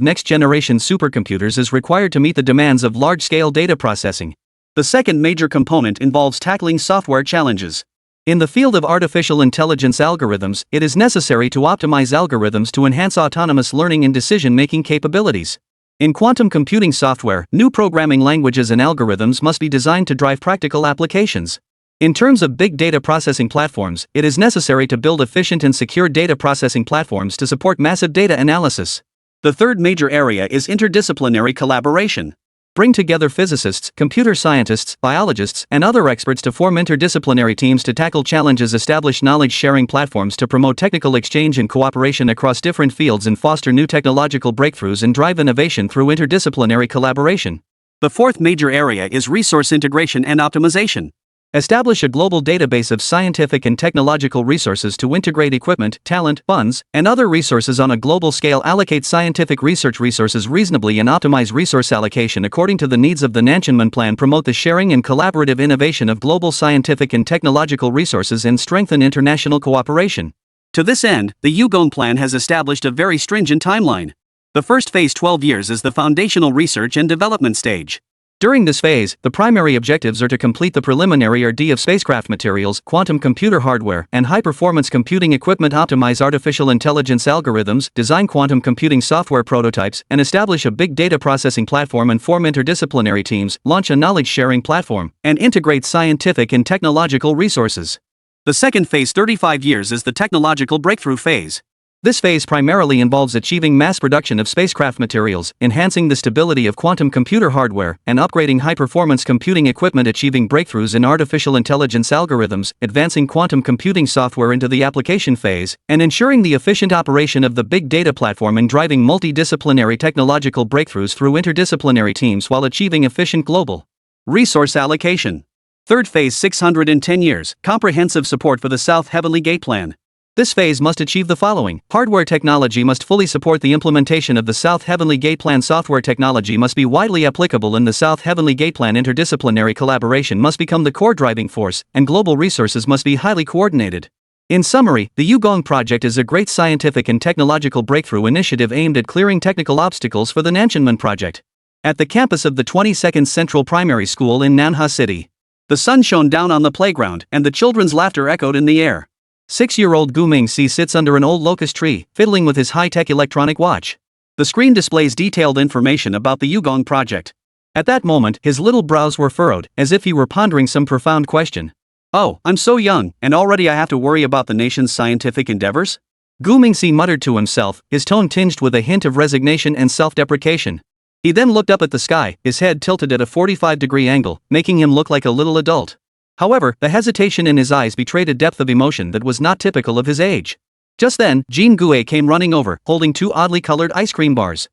next-generation supercomputers is required to meet the demands of large-scale data processing. The second major component involves tackling software challenges. In the field of artificial intelligence algorithms, it is necessary to optimize algorithms to enhance autonomous learning and decision-making capabilities. In quantum computing software, new programming languages and algorithms must be designed to drive practical applications. In terms of big data processing platforms, it is necessary to build efficient and secure data processing platforms to support massive data analysis. The third major area is interdisciplinary collaboration. Bring together physicists, computer scientists, biologists, and other experts to form interdisciplinary teams to tackle challenges, establish knowledge-sharing platforms to promote technical exchange and cooperation across different fields, and foster new technological breakthroughs and drive innovation through interdisciplinary collaboration. The fourth major area is resource integration and optimization. Establish a global database of scientific and technological resources to integrate equipment, talent, funds, and other resources on a global scale. Allocate scientific research resources reasonably and optimize resource allocation according to the needs of the Nansenman Plan. Promote the sharing and collaborative innovation of global scientific and technological resources and strengthen international cooperation. To this end, the Yugong Plan has established a very stringent timeline. The first phase, 12 years, is the foundational research and development stage. During this phase, the primary objectives are to complete the preliminary R&D of spacecraft materials, quantum computer hardware, and high-performance computing equipment, optimize artificial intelligence algorithms, design quantum computing software prototypes, and establish a big data processing platform, and form interdisciplinary teams, launch a knowledge-sharing platform, and integrate scientific and technological resources. The second phase, 35 years, is the technological breakthrough phase. This phase primarily involves achieving mass production of spacecraft materials, enhancing the stability of quantum computer hardware, and upgrading high-performance computing equipment, achieving breakthroughs in artificial intelligence algorithms, advancing quantum computing software into the application phase, and ensuring the efficient operation of the big data platform, and driving multidisciplinary technological breakthroughs through interdisciplinary teams while achieving efficient global resource allocation. Third phase, 610 years, comprehensive support for the South Heavenly Gate Plan. This phase must achieve the following. Hardware technology must fully support the implementation of the South Heavenly Gate Plan. Software technology must be widely applicable in the South Heavenly Gate Plan. Interdisciplinary collaboration must become the core driving force, and global resources must be highly coordinated. In summary, the Yugong Project is a great scientific and technological breakthrough initiative aimed at clearing technical obstacles for the Nansenman Project. At the campus of the 22nd Central Primary School in Nanhwa City, the sun shone down on the playground, and the children's laughter echoed in the air. 6-year-old Gu Mingxi sits under an old locust tree, fiddling with his high-tech electronic watch. The screen displays detailed information about the Yugong Project. At that moment, his little brows were furrowed, as if he were pondering some profound question. Oh, I'm so young, and already I have to worry about the nation's scientific endeavors? Gu Mingxi muttered to himself, his tone tinged with a hint of resignation and self-deprecation. He then looked up at the sky, his head tilted at a 45-degree angle, making him look like a little adult. However, the hesitation in his eyes betrayed a depth of emotion that was not typical of his age. Just then, Jean Gue came running over, holding 2 oddly colored ice cream bars.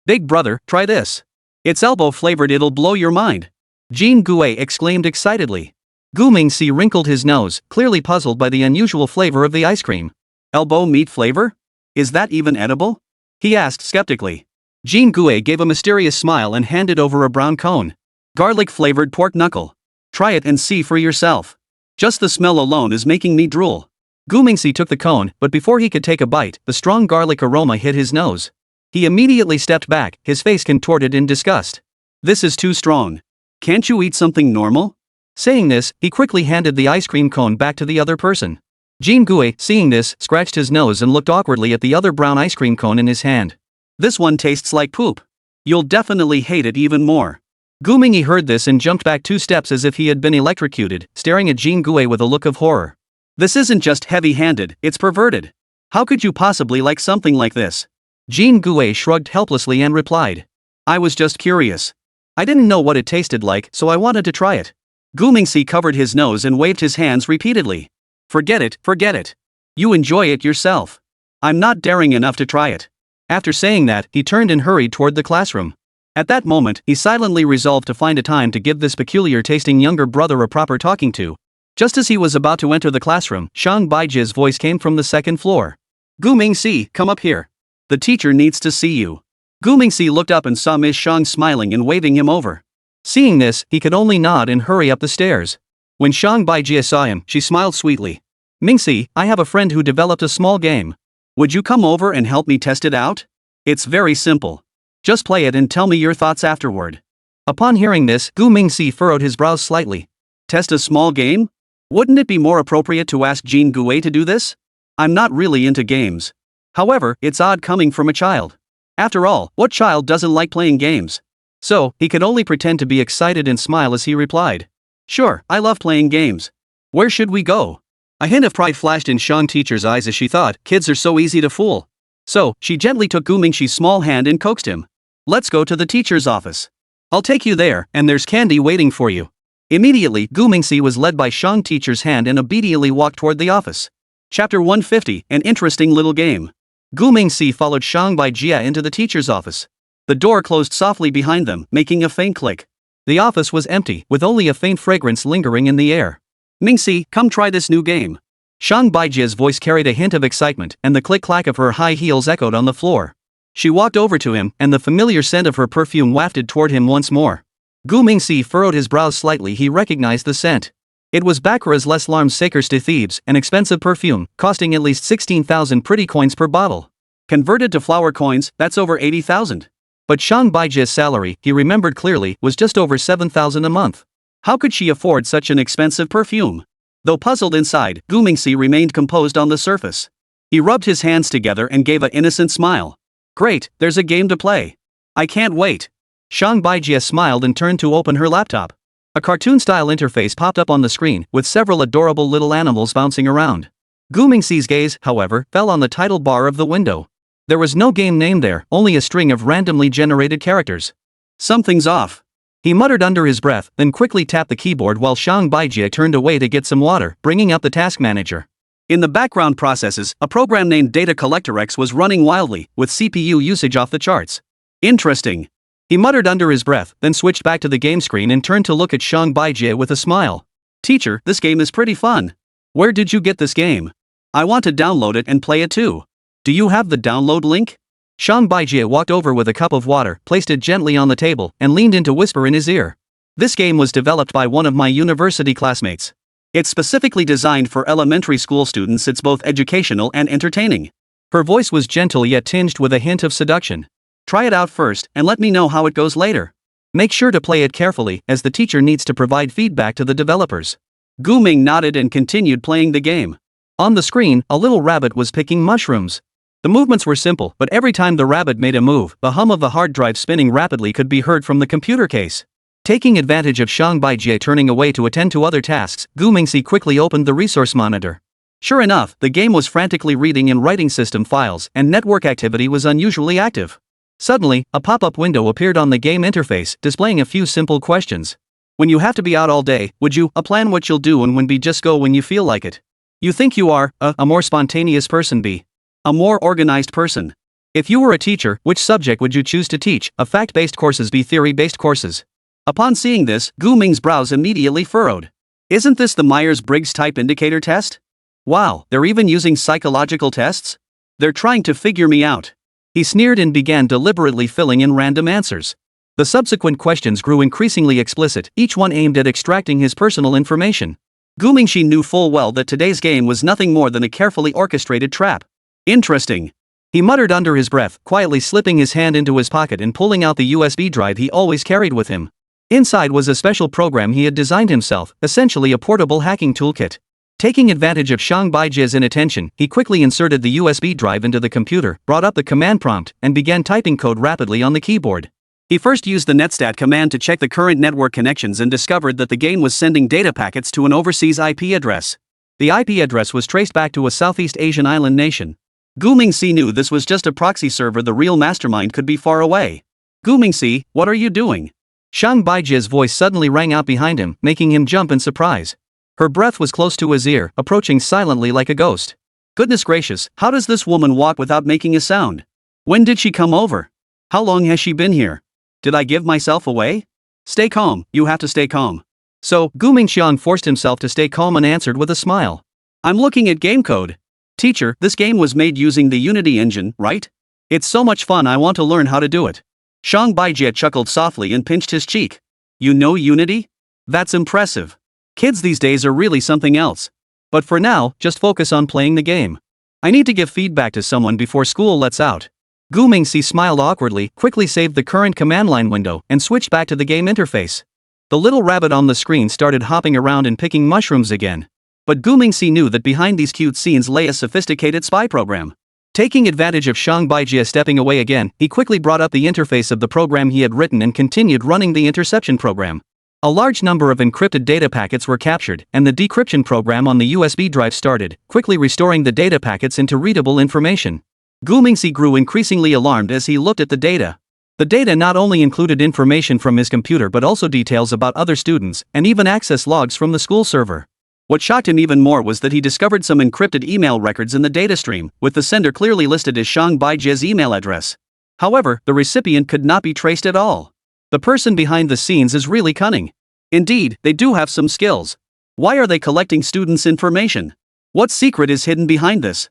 "Big brother, try this. It's elbow flavored, it'll blow your mind," Jean Gue exclaimed excitedly. Gu Mingxi wrinkled his nose, clearly puzzled by the unusual flavor of the ice cream. "Elbow meat flavor? Is that even edible?" he asked skeptically. Jean Gue gave a mysterious smile and handed over a brown cone. "Garlic flavored pork knuckle. Try it and see for yourself. Just the smell alone is making me drool." Gu Mingxi took the cone, but before he could take a bite, the strong garlic aroma hit his nose. He immediately stepped back, his face contorted in disgust. "This is too strong. Can't you eat something normal?" Saying this, he quickly handed the ice cream cone back to the other person. Jean Gue, seeing this, scratched his nose and looked awkwardly at the other brown ice cream cone in his hand. "This one tastes like poop. You'll definitely hate it even more." Gu Mingxi heard this and jumped back 2 steps as if he had been electrocuted, staring at Jean Gue with a look of horror. "This isn't just heavy-handed, it's perverted. How could you possibly like something like this?" Jean Gue shrugged helplessly and replied, "I was just curious. I didn't know what it tasted like, so I wanted to try it." Gu Mingxi covered his nose and waved his hands repeatedly. Forget it. You enjoy it yourself. I'm not daring enough to try it." After saying that, he turned and hurried toward the classroom. At that moment, he silently resolved to find a time to give this peculiar-tasting younger brother a proper talking to. Just as he was about to enter the classroom, Shang Baiji's voice came from the second floor. Gu Mingxi, come up here. The teacher needs to see you. Gu Mingxi looked up and saw Miss Shang smiling and waving him over. Seeing this, he could only nod and hurry up the stairs. When Shang Baijie saw him, she smiled sweetly. Mingxi, I have a friend who developed a small game. Would you come over and help me test it out? It's very simple. Just play it and tell me your thoughts afterward. Upon hearing this, Gu Mingxi furrowed his brows slightly. Test a small game? Wouldn't it be more appropriate to ask Jean Gue to do this? I'm not really into games. However, it's odd coming from a child. After all, what child doesn't like playing games? So, he could only pretend to be excited and smile as he replied. Sure, I love playing games. Where should we go? A hint of pride flashed in Shang teacher's eyes as she thought, kids are so easy to fool. So, she gently took Gu Mingxi's small hand and coaxed him. Let's go to the teacher's office. I'll take you there, and there's candy waiting for you. Immediately, Gu Mingxi was led by Shang teacher's hand and obediently walked toward the office. Chapter 150, an interesting little game. Gu Mingxi followed Shang Baijie into the teacher's office. The door closed softly behind them, making a faint click. The office was empty, with only a faint fragrance lingering in the air. Mingxi, come try this new game. Shang Baijie's voice carried a hint of excitement, and the click-clack of her high heels echoed on the floor. She walked over to him, and the familiar scent of her perfume wafted toward him once more. Gu Mingxi furrowed his brows slightly. He recognized the scent. It was Baccarat's Les Larmes Sacres de Thebes, an expensive perfume, costing at least 16,000 pretty coins per bottle. Converted to flower coins, that's over 80,000. But Shang Baijie's salary, he remembered clearly, was just over 7,000 a month. How could she afford such an expensive perfume? Though puzzled inside, Gu Mingxi remained composed on the surface. He rubbed his hands together and gave an innocent smile. Great, there's a game to play. I can't wait. Shang Baijie smiled and turned to open her laptop. A cartoon-style interface popped up on the screen, with several adorable little animals bouncing around. Gu Mingxi's gaze, however, fell on the title bar of the window. There was no game name there, only a string of randomly generated characters. Something's off. He muttered under his breath, then quickly tapped the keyboard while Shang Baijie turned away to get some water, bringing up the task manager. In the background processes, a program named Data Collector X was running wildly, with CPU usage off the charts. Interesting. He muttered under his breath, then switched back to the game screen and turned to look at Shang Baijie with a smile. Teacher, this game is pretty fun. Where did you get this game? I want to download it and play it too. Do you have the download link? Shang Baijie walked over with a cup of water, placed it gently on the table, and leaned in to whisper in his ear. This game was developed by one of my university classmates. It's specifically designed for elementary school students. It's both educational and entertaining. Her voice was gentle yet tinged with a hint of seduction. Try it out first, and let me know how it goes later. Make sure to play it carefully, as the teacher needs to provide feedback to the developers. Gu Ming nodded and continued playing the game. On the screen, a little rabbit was picking mushrooms. The movements were simple, but every time the rabbit made a move, the hum of the hard drive spinning rapidly could be heard from the computer case. Taking advantage of Shang Baijie turning away to attend to other tasks, Gu Mingxi quickly opened the resource monitor. Sure enough, the game was frantically reading and writing system files, and network activity was unusually active. Suddenly, a pop-up window appeared on the game interface, displaying a few simple questions. When you have to be out all day, would you plan what you'll do and when be just go when you feel like it? You think you are a more spontaneous person, B? A more organized person? If you were a teacher, which subject would you choose to teach? A fact-based courses, B theory-based courses? Upon seeing this, Gu Ming's brows immediately furrowed. Isn't this the Myers-Briggs type indicator test? Wow, they're even using psychological tests? They're trying to figure me out. He sneered and began deliberately filling in random answers. The subsequent questions grew increasingly explicit, each one aimed at extracting his personal information. Gu Mingxi knew full well that today's game was nothing more than a carefully orchestrated trap. Interesting. He muttered under his breath, quietly slipping his hand into his pocket and pulling out the USB drive he always carried with him. Inside was a special program he had designed himself, essentially a portable hacking toolkit. Taking advantage of Shang Baijie's inattention, he quickly inserted the USB drive into the computer, brought up the command prompt, and began typing code rapidly on the keyboard. He first used the netstat command to check the current network connections and discovered that the game was sending data packets to an overseas IP address. The IP address was traced back to a Southeast Asian island nation. Gu Mingxi knew this was just a proxy server. The real mastermind could be far away. Gu Mingxi, what are you doing? Shang Baijie's voice suddenly rang out behind him, making him jump in surprise. Her breath was close to his ear, approaching silently like a ghost. Goodness gracious, how does this woman walk without making a sound? When did she come over? How long has she been here? Did I give myself away? Stay calm, you have to stay calm. So, Gu Mingxiang forced himself to stay calm and answered with a smile. I'm looking at game code. Teacher, this game was made using the Unity engine, right? It's so much fun, I want to learn how to do it. Shang Baijie chuckled softly and pinched his cheek. You know Unity? That's impressive. Kids these days are really something else. But for now, just focus on playing the game. I need to give feedback to someone before school lets out. Gu Mingxi smiled awkwardly, quickly saved the current command line window, and switched back to the game interface. The little rabbit on the screen started hopping around and picking mushrooms again. But Gu Mingxi knew that behind these cute scenes lay a sophisticated spy program. Taking advantage of Shang Baijie stepping away again, he quickly brought up the interface of the program he had written and continued running the interception program. A large number of encrypted data packets were captured, and the decryption program on the USB drive started, quickly restoring the data packets into readable information. Gu Mingxi grew increasingly alarmed as he looked at the data. The data not only included information from his computer but also details about other students, and even access logs from the school server. What shocked him even more was that he discovered some encrypted email records in the data stream, with the sender clearly listed as Shang Baijie's email address. However, the recipient could not be traced at all. The person behind the scenes is really cunning. Indeed, they do have some skills. Why are they collecting students' information? What secret is hidden behind this?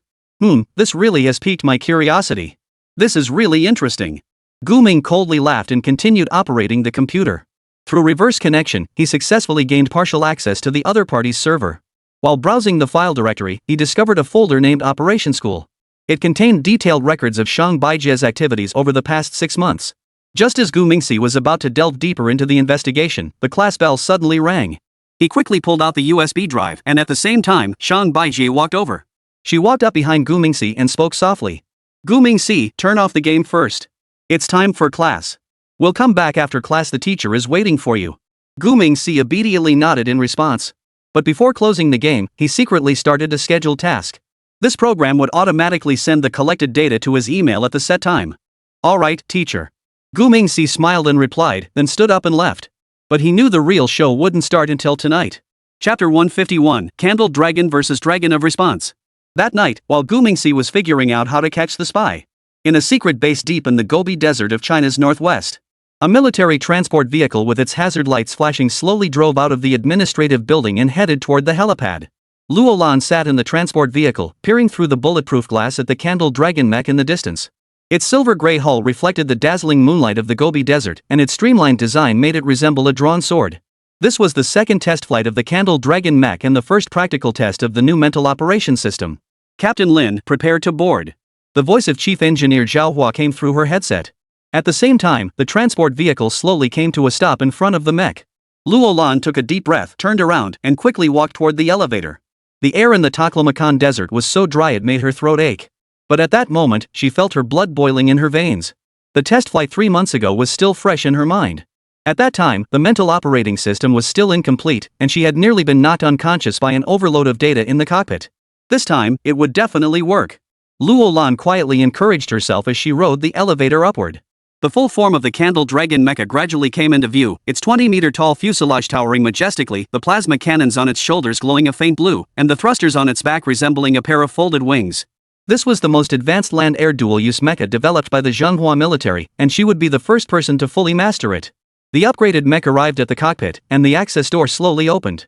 This really has piqued my curiosity. This is really interesting. Gu Ming coldly laughed and continued operating the computer. Through reverse connection, he successfully gained partial access to the other party's server. While browsing the file directory, he discovered a folder named Operation School. It contained detailed records of Shang Baijie's activities over the past 6 months. Just as Gu Mingxi was about to delve deeper into the investigation, the class bell suddenly rang. He quickly pulled out the USB drive, and at the same time, Shang Baijie walked over. She walked up behind Gu Mingxi and spoke softly. Gu Mingxi, turn off the game first. It's time for class. We'll come back after class, the teacher is waiting for you. Gu Mingxi obediently nodded in response. But before closing the game, he secretly started a scheduled task. This program would automatically send the collected data to his email at the set time. Alright, teacher. Gu Mingxi smiled and replied, then stood up and left. But he knew the real show wouldn't start until tonight. Chapter 151, Candle Dragon vs. Dragon of Response. That night, while Gu Mingxi was figuring out how to catch the spy, in a secret base deep in the Gobi Desert of China's northwest, a military transport vehicle with its hazard lights flashing slowly drove out of the administrative building and headed toward the helipad. Luo Lan sat in the transport vehicle, peering through the bulletproof glass at the Candle Dragon mech in the distance. Its silver-gray hull reflected the dazzling moonlight of the Gobi Desert, and its streamlined design made it resemble a drawn sword. This was the second test flight of the Candle Dragon mech and the first practical test of the new mental operation system. Captain Lin, prepare to board. The voice of Chief Engineer Zhao Hua came through her headset. At the same time, the transport vehicle slowly came to a stop in front of the mech. Luo Lan took a deep breath, turned around, and quickly walked toward the elevator. The air in the Taklamakan desert was so dry it made her throat ache. But at that moment, she felt her blood boiling in her veins. The test flight 3 months ago was still fresh in her mind. At that time, the mental operating system was still incomplete, and she had nearly been knocked unconscious by an overload of data in the cockpit. This time, it would definitely work. Luo Lan quietly encouraged herself as she rode the elevator upward. The full form of the Candle Dragon mecha gradually came into view, its 20-meter-tall fuselage towering majestically, the plasma cannons on its shoulders glowing a faint blue, and the thrusters on its back resembling a pair of folded wings. This was the most advanced land-air dual-use mecha developed by the Zhenghua military, and she would be the first person to fully master it. The upgraded mech arrived at the cockpit, and the access door slowly opened.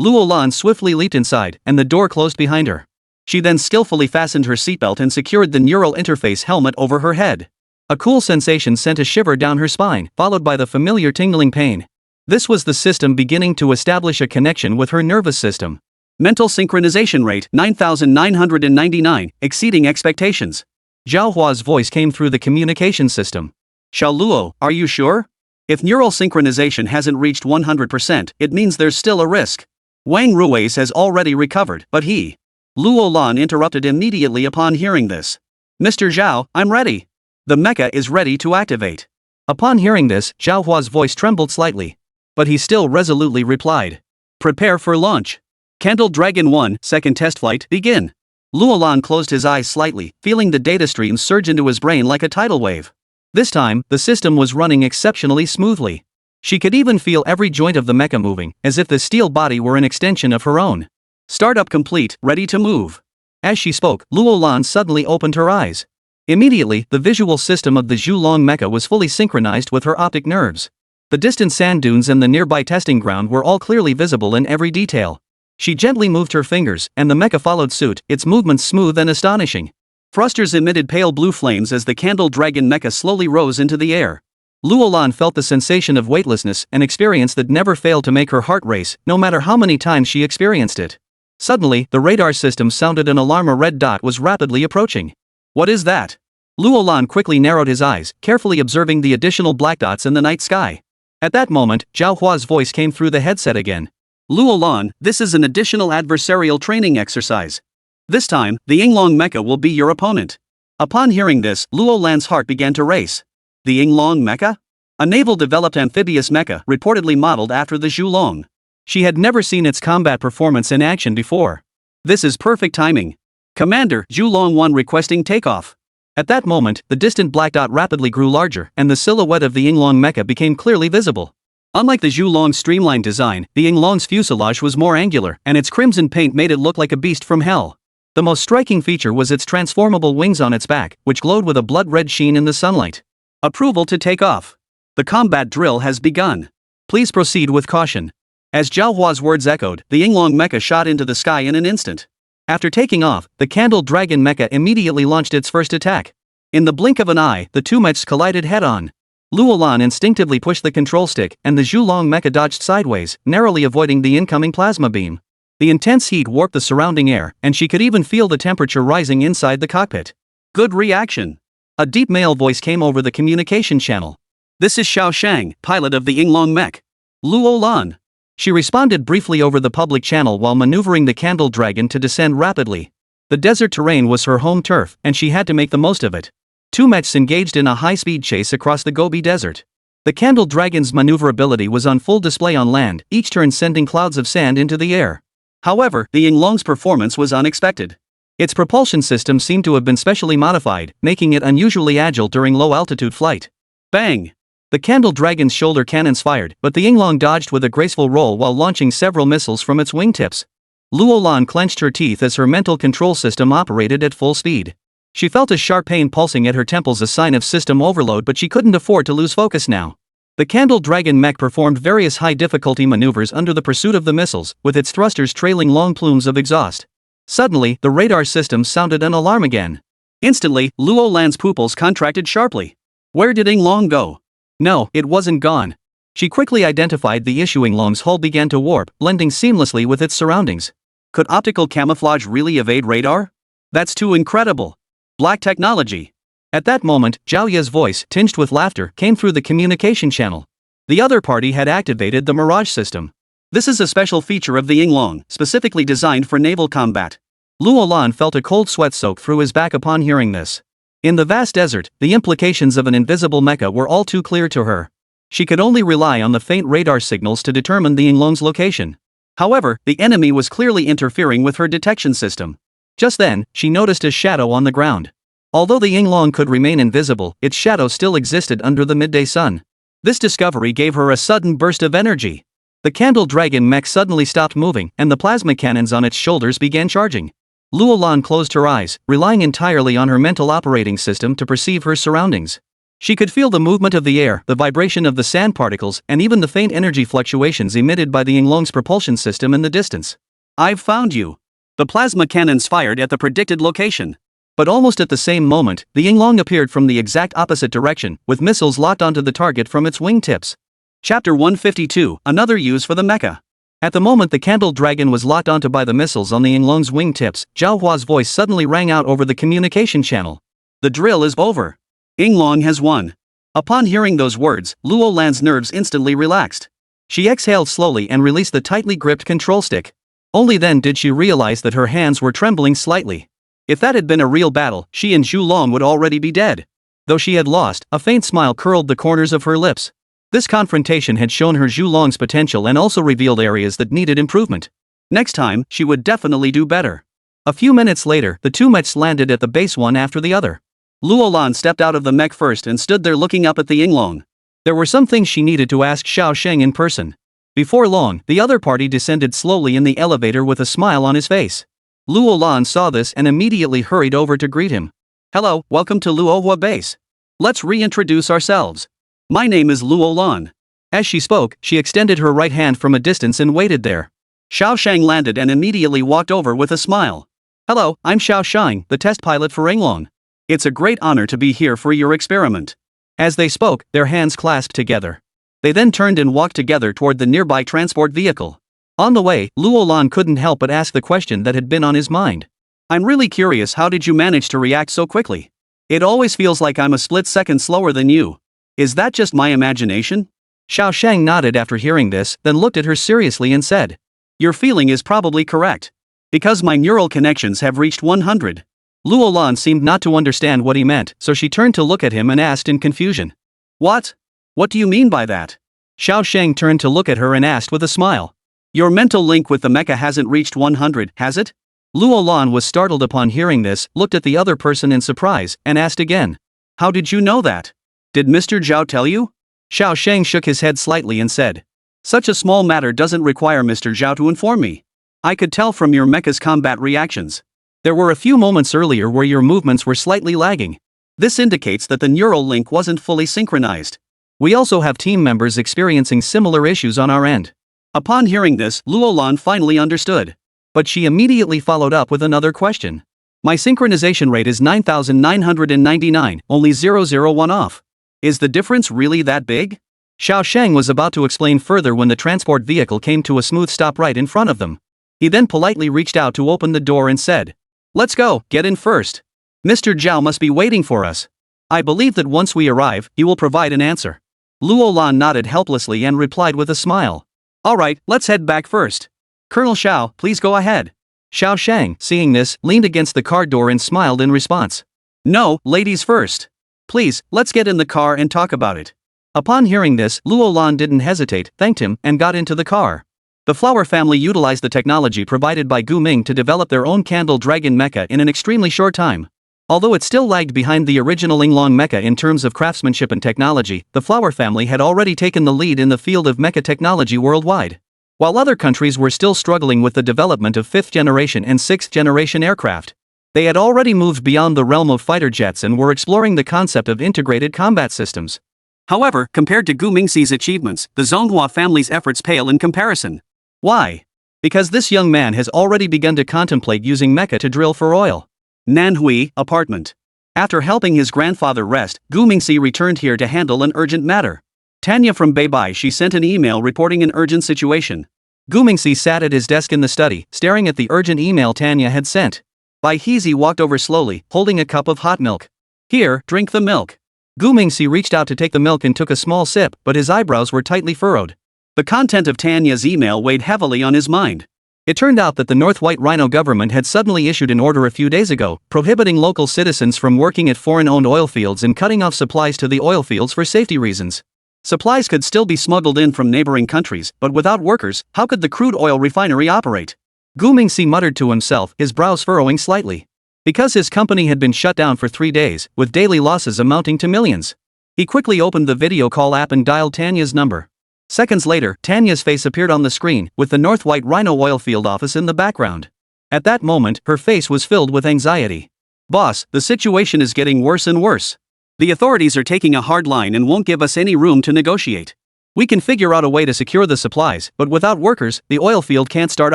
Luo Lan swiftly leaped inside, and the door closed behind her. She then skillfully fastened her seatbelt and secured the neural interface helmet over her head. A cool sensation sent a shiver down her spine, followed by the familiar tingling pain. This was the system beginning to establish a connection with her nervous system. Mental synchronization rate 9,999, exceeding expectations. Zhao Hua's voice came through the communication system. Xiao Luo, are you sure? If neural synchronization hasn't reached 100%, it means there's still a risk. Wang Rui's has already recovered, but he... Luo Lan interrupted immediately upon hearing this. Mr. Zhao, I'm ready. The mecha is ready to activate. Upon hearing this, Zhao Hua's voice trembled slightly. But he still resolutely replied. Prepare for launch. Candle Dragon 1, second test flight, begin. Luo Lan closed his eyes slightly, feeling the data stream surge into his brain like a tidal wave. This time, the system was running exceptionally smoothly. She could even feel every joint of the mecha moving, as if the steel body were an extension of her own. Startup complete, ready to move. As she spoke, Luo Lan suddenly opened her eyes. Immediately, the visual system of the Zhulong mecha was fully synchronized with her optic nerves. The distant sand dunes and the nearby testing ground were all clearly visible in every detail. She gently moved her fingers, and the mecha followed suit, its movements smooth and astonishing. Thrusters emitted pale blue flames as the candle dragon mecha slowly rose into the air. Luolan felt the sensation of weightlessness, an experience that never failed to make her heart race, no matter how many times she experienced it. Suddenly, the radar system sounded an alarm. A red dot was rapidly approaching. What is that? Luolan quickly narrowed his eyes, carefully observing the additional black dots in the night sky. At that moment, Zhao Hua's voice came through the headset again. Luolan, this is an additional adversarial training exercise. This time, the Yinglong mecha will be your opponent. Upon hearing this, Luolan's heart began to race. The Yinglong mecha? A naval-developed amphibious mecha reportedly modeled after the Zhulong. She had never seen its combat performance in action before. This is perfect timing. Commander, Zhulong 1 requesting takeoff. At that moment, the distant black dot rapidly grew larger, and the silhouette of the Yinglong mecha became clearly visible. Unlike the Zhulong's streamlined design, the Yinglong's fuselage was more angular, and its crimson paint made it look like a beast from hell. The most striking feature was its transformable wings on its back, which glowed with a blood-red sheen in the sunlight. Approval to take off. The combat drill has begun. Please proceed with caution. As Zhao Hua's words echoed, the Yinglong mecha shot into the sky in an instant. After taking off, the candle dragon mecha immediately launched its first attack. In the blink of an eye, the two mechs collided head-on. Luolan instinctively pushed the control stick, and the Zhulong mecha dodged sideways, narrowly avoiding the incoming plasma beam. The intense heat warped the surrounding air, and she could even feel the temperature rising inside the cockpit. Good reaction. A deep male voice came over the communication channel. This is Xiao Shang, pilot of the Yinglong mech. Luolan. She responded briefly over the public channel while maneuvering the candle dragon to descend rapidly. The desert terrain was her home turf, and she had to make the most of it. Two mechs engaged in a high-speed chase across the Gobi Desert. The candle dragon's maneuverability was on full display on land, each turn sending clouds of sand into the air. However, the Yinglong's performance was unexpected. Its propulsion system seemed to have been specially modified, making it unusually agile during low-altitude flight. Bang! The candle dragon's shoulder cannons fired, but the Yinglong dodged with a graceful roll while launching several missiles from its wingtips. Luolan clenched her teeth as her mental control system operated at full speed. She felt a sharp pain pulsing at her temples, a sign of system overload, but she couldn't afford to lose focus now. The candle dragon mech performed various high-difficulty maneuvers under the pursuit of the missiles, with its thrusters trailing long plumes of exhaust. Suddenly, the radar system sounded an alarm again. Instantly, Luolan's pupils contracted sharply. Where did Yinglong go? No, it wasn't gone. She quickly identified the issue. Yinglong's hull began to warp, blending seamlessly with its surroundings. Could optical camouflage really evade radar? That's too incredible. Black technology. At that moment, Zhao Ye's voice, tinged with laughter, came through the communication channel. The other party had activated the Mirage system. This is a special feature of the Yinglong, specifically designed for naval combat. Luolan felt a cold sweat soak through his back upon hearing this. In the vast desert, the implications of an invisible mecha were all too clear to her. She could only rely on the faint radar signals to determine the Yinglong's location. However, the enemy was clearly interfering with her detection system. Just then, she noticed a shadow on the ground. Although the Yinglong could remain invisible, its shadow still existed under the midday sun. This discovery gave her a sudden burst of energy. The candle dragon mech suddenly stopped moving, and the plasma cannons on its shoulders began charging. Luolan closed her eyes, relying entirely on her mental operating system to perceive her surroundings. She could feel the movement of the air, the vibration of the sand particles, and even the faint energy fluctuations emitted by the Yinglong's propulsion system in the distance. I've found you. The plasma cannons fired at the predicted location. But almost at the same moment, the Yinglong appeared from the exact opposite direction, with missiles locked onto the target from its wingtips. Chapter 152, Another Use for the Mecha. At the moment the candle dragon was locked onto by the missiles on the Yinglong's wingtips, Zhao Hua's voice suddenly rang out over the communication channel. The drill is over. Yinglong has won. Upon hearing those words, Luolan's nerves instantly relaxed. She exhaled slowly and released the tightly gripped control stick. Only then did she realize that her hands were trembling slightly. If that had been a real battle, she and Zhulong would already be dead. Though she had lost, a faint smile curled the corners of her lips. This confrontation had shown her Zhulong's potential and also revealed areas that needed improvement. Next time, she would definitely do better. A few minutes later, the two mechs landed at the base one after the other. Luolan stepped out of the mech first and stood there looking up at the Yinglong. There were some things she needed to ask Xiao Sheng in person. Before long, the other party descended slowly in the elevator with a smile on his face. Luolan saw this and immediately hurried over to greet him. Hello, welcome to Luohua Base. Let's reintroduce ourselves. My name is Luolan. As she spoke, she extended her right hand from a distance and waited there. Xiao Shang landed and immediately walked over with a smile. Hello, I'm Xiao Shang, the test pilot for Englong. It's a great honor to be here for your experiment. As they spoke, their hands clasped together. They then turned and walked together toward the nearby transport vehicle. On the way, Luolan couldn't help but ask the question that had been on his mind. I'm really curious, how did you manage to react so quickly? It always feels like I'm a split second slower than you. Is that just my imagination? Xiao Shang nodded after hearing this, then looked at her seriously and said, your feeling is probably correct. Because my neural connections have reached 100. Luolan seemed not to understand what he meant, so she turned to look at him and asked in confusion. What? What do you mean by that? Xiao Shang turned to look at her and asked with a smile. Your mental link with the mecha hasn't reached 100, has it? Luolan was startled upon hearing this, looked at the other person in surprise, and asked again. How did you know that? Did Mr. Zhao tell you? Xiao Shang shook his head slightly and said. Such a small matter doesn't require Mr. Zhao to inform me. I could tell from your mecha's combat reactions. There were a few moments earlier where your movements were slightly lagging. This indicates that the neural link wasn't fully synchronized. We also have team members experiencing similar issues on our end. Upon hearing this, Luolan finally understood. But she immediately followed up with another question. My synchronization rate is 9,999, only 001 off. Is the difference really that big? Xiao Shang was about to explain further when the transport vehicle came to a smooth stop right in front of them. He then politely reached out to open the door and said, let's go, get in first. Mr. Zhao must be waiting for us. I believe that once we arrive, he will provide an answer. Luolan nodded helplessly and replied with a smile. Alright, let's head back first. Colonel Xiao, please go ahead. Xiao Shang, seeing this, leaned against the car door and smiled in response. No, ladies first. Please, let's get in the car and talk about it. Upon hearing this, Luolan didn't hesitate, thanked him, and got into the car. The Flower family utilized the technology provided by Gu Ming to develop their own Candle Dragon mecha in an extremely short time. Although it still lagged behind the original Englong mecha in terms of craftsmanship and technology, the Flower family had already taken the lead in the field of mecha technology worldwide. While other countries were still struggling with the development of 5th generation and 6th generation aircraft, they had already moved beyond the realm of fighter jets and were exploring the concept of integrated combat systems. However, compared to Gu Mingxi's achievements, the Zonghua family's efforts pale in comparison. Why? Because this young man has already begun to contemplate using mecha to drill for oil. Nanhui, apartment. After helping his grandfather rest, Gu Mingxi returned here to handle an urgent matter. Tanya from Beibai, she sent an email reporting an urgent situation. Gu Mingxi sat at his desk in the study, staring at the urgent email Tanya had sent. Bai Hezi walked over slowly, holding a cup of hot milk. Here, drink the milk. Gu Mingxi reached out to take the milk and took a small sip, but his eyebrows were tightly furrowed. The content of Tanya's email weighed heavily on his mind. It turned out that the North White Rhino government had suddenly issued an order a few days ago, prohibiting local citizens from working at foreign-owned oil fields and cutting off supplies to the oil fields for safety reasons. Supplies could still be smuggled in from neighboring countries, but without workers, how could the crude oil refinery operate? Gu Mingxi muttered to himself, his brows furrowing slightly. Because his company had been shut down for 3 days, with daily losses amounting to millions. He quickly opened the video call app and dialed Tanya's number. Seconds later, Tanya's face appeared on the screen, with the North White Rhino oil field office in the background. At that moment, her face was filled with anxiety. Boss, the situation is getting worse and worse. The authorities are taking a hard line and won't give us any room to negotiate. We can figure out a way to secure the supplies, but without workers, the oil field can't start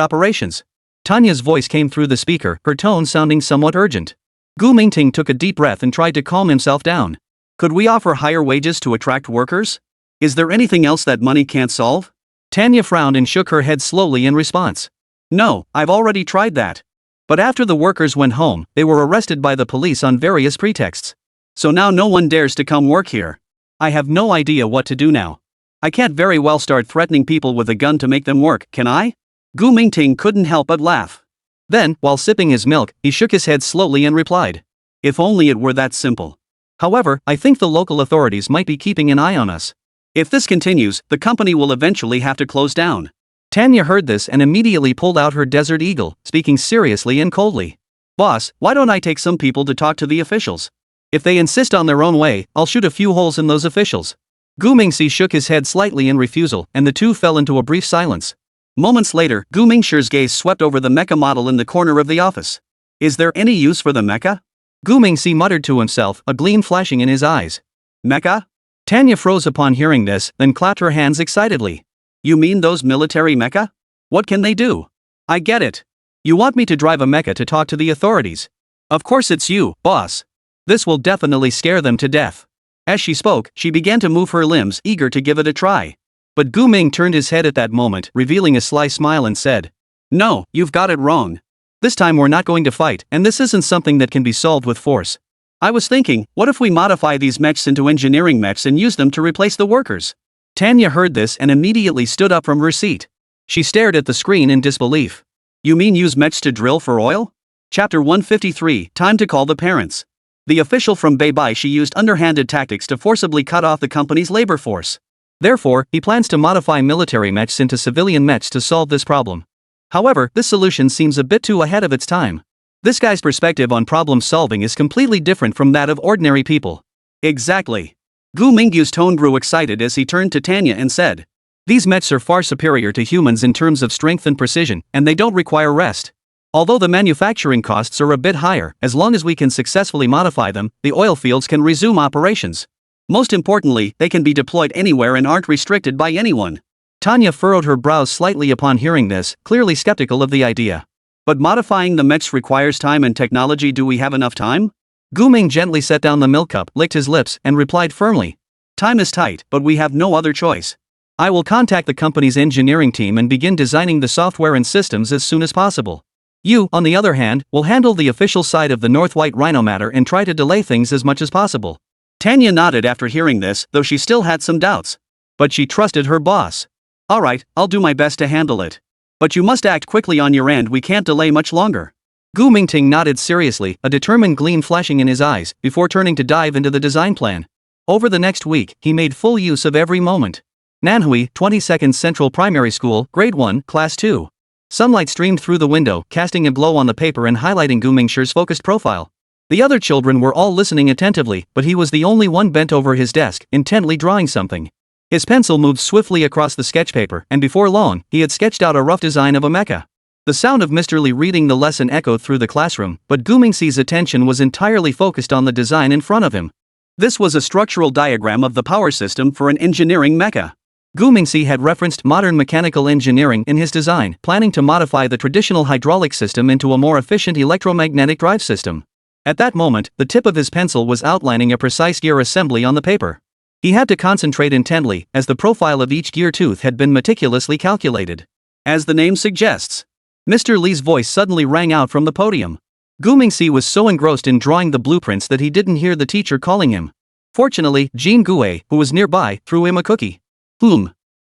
operations. Tanya's voice came through the speaker, her tone sounding somewhat urgent. Gu Mingting took a deep breath and tried to calm himself down. Could we offer higher wages to attract workers? Is there anything else that money can't solve? Tanya frowned and shook her head slowly in response. No, I've already tried that. But after the workers went home, they were arrested by the police on various pretexts. So now no one dares to come work here. I have no idea what to do now. I can't very well start threatening people with a gun to make them work, can I? Gu Mingting couldn't help but laugh. Then, while sipping his milk, he shook his head slowly and replied. If only it were that simple. However, I think the local authorities might be keeping an eye on us. If this continues, the company will eventually have to close down. Tanya heard this and immediately pulled out her Desert Eagle, speaking seriously and coldly. Boss, why don't I take some people to talk to the officials? If they insist on their own way, I'll shoot a few holes in those officials. Gu Mingxi shook his head slightly in refusal, and the two fell into a brief silence. Moments later, Gu Mingshir's gaze swept over the mecha model in the corner of the office. Is there any use for the mecha? Gu Mingxi muttered to himself, a gleam flashing in his eyes. Mecha? Tanya froze upon hearing this, then clapped her hands excitedly. You mean those military mecha? What can they do? I get it. You want me to drive a mecha to talk to the authorities. Of course it's you, boss. This will definitely scare them to death. As she spoke, she began to move her limbs, eager to give it a try. But Gu Ming turned his head at that moment, revealing a sly smile and said, "No, you've got it wrong. This time we're not going to fight, and this isn't something that can be solved with force. I was thinking, what if we modify these mechs into engineering mechs and use them to replace the workers?" Tanya heard this and immediately stood up from her seat. She stared at the screen in disbelief. You mean use mechs to drill for oil? Chapter 153, Time to Call the Parents. The official from Beibaishi used underhanded tactics to forcibly cut off the company's labor force. Therefore, he plans to modify military mechs into civilian mechs to solve this problem. However, this solution seems a bit too ahead of its time. This guy's perspective on problem solving is completely different from that of ordinary people. Exactly. Gu Mingyu's tone grew excited as he turned to Tanya and said, "These mechs are far superior to humans in terms of strength and precision, and they don't require rest. Although the manufacturing costs are a bit higher, as long as we can successfully modify them, the oil fields can resume operations. Most importantly, they can be deployed anywhere and aren't restricted by anyone." Tanya furrowed her brows slightly upon hearing this, clearly skeptical of the idea. But modifying the mechs requires time and technology. Do we have enough time? Gu Ming gently set down the milk cup, licked his lips, and replied firmly. Time is tight, but we have no other choice. I will contact the company's engineering team and begin designing the software and systems as soon as possible. You, on the other hand, will handle the official side of the North White Rhino matter and try to delay things as much as possible. Tanya nodded after hearing this, though she still had some doubts. But she trusted her boss. Alright, I'll do my best to handle it. But you must act quickly on your end, we can't delay much longer. Gu Mingting nodded seriously, a determined gleam flashing in his eyes, before turning to dive into the design plan. Over the next week, he made full use of every moment. Nanhui, 22nd Central Primary School, Grade 1, Class 2. Sunlight streamed through the window, casting a glow on the paper and highlighting Gu Mingshir's focused profile. The other children were all listening attentively, but he was the only one bent over his desk, intently drawing something. His pencil moved swiftly across the sketch paper, and before long, he had sketched out a rough design of a mecha. The sound of Mr. Lee reading the lesson echoed through the classroom, but Gu Mingxi's attention was entirely focused on the design in front of him. This was a structural diagram of the power system for an engineering mecha. Gu Mingxi had referenced modern mechanical engineering in his design, planning to modify the traditional hydraulic system into a more efficient electromagnetic drive system. At that moment, the tip of his pencil was outlining a precise gear assembly on the paper. He had to concentrate intently, as the profile of each gear tooth had been meticulously calculated. As the name suggests. Mr. Lee's voice suddenly rang out from the podium. Gu Mingxi was so engrossed in drawing the blueprints that he didn't hear the teacher calling him. Fortunately, Jean Gue, who was nearby, threw him a cookie.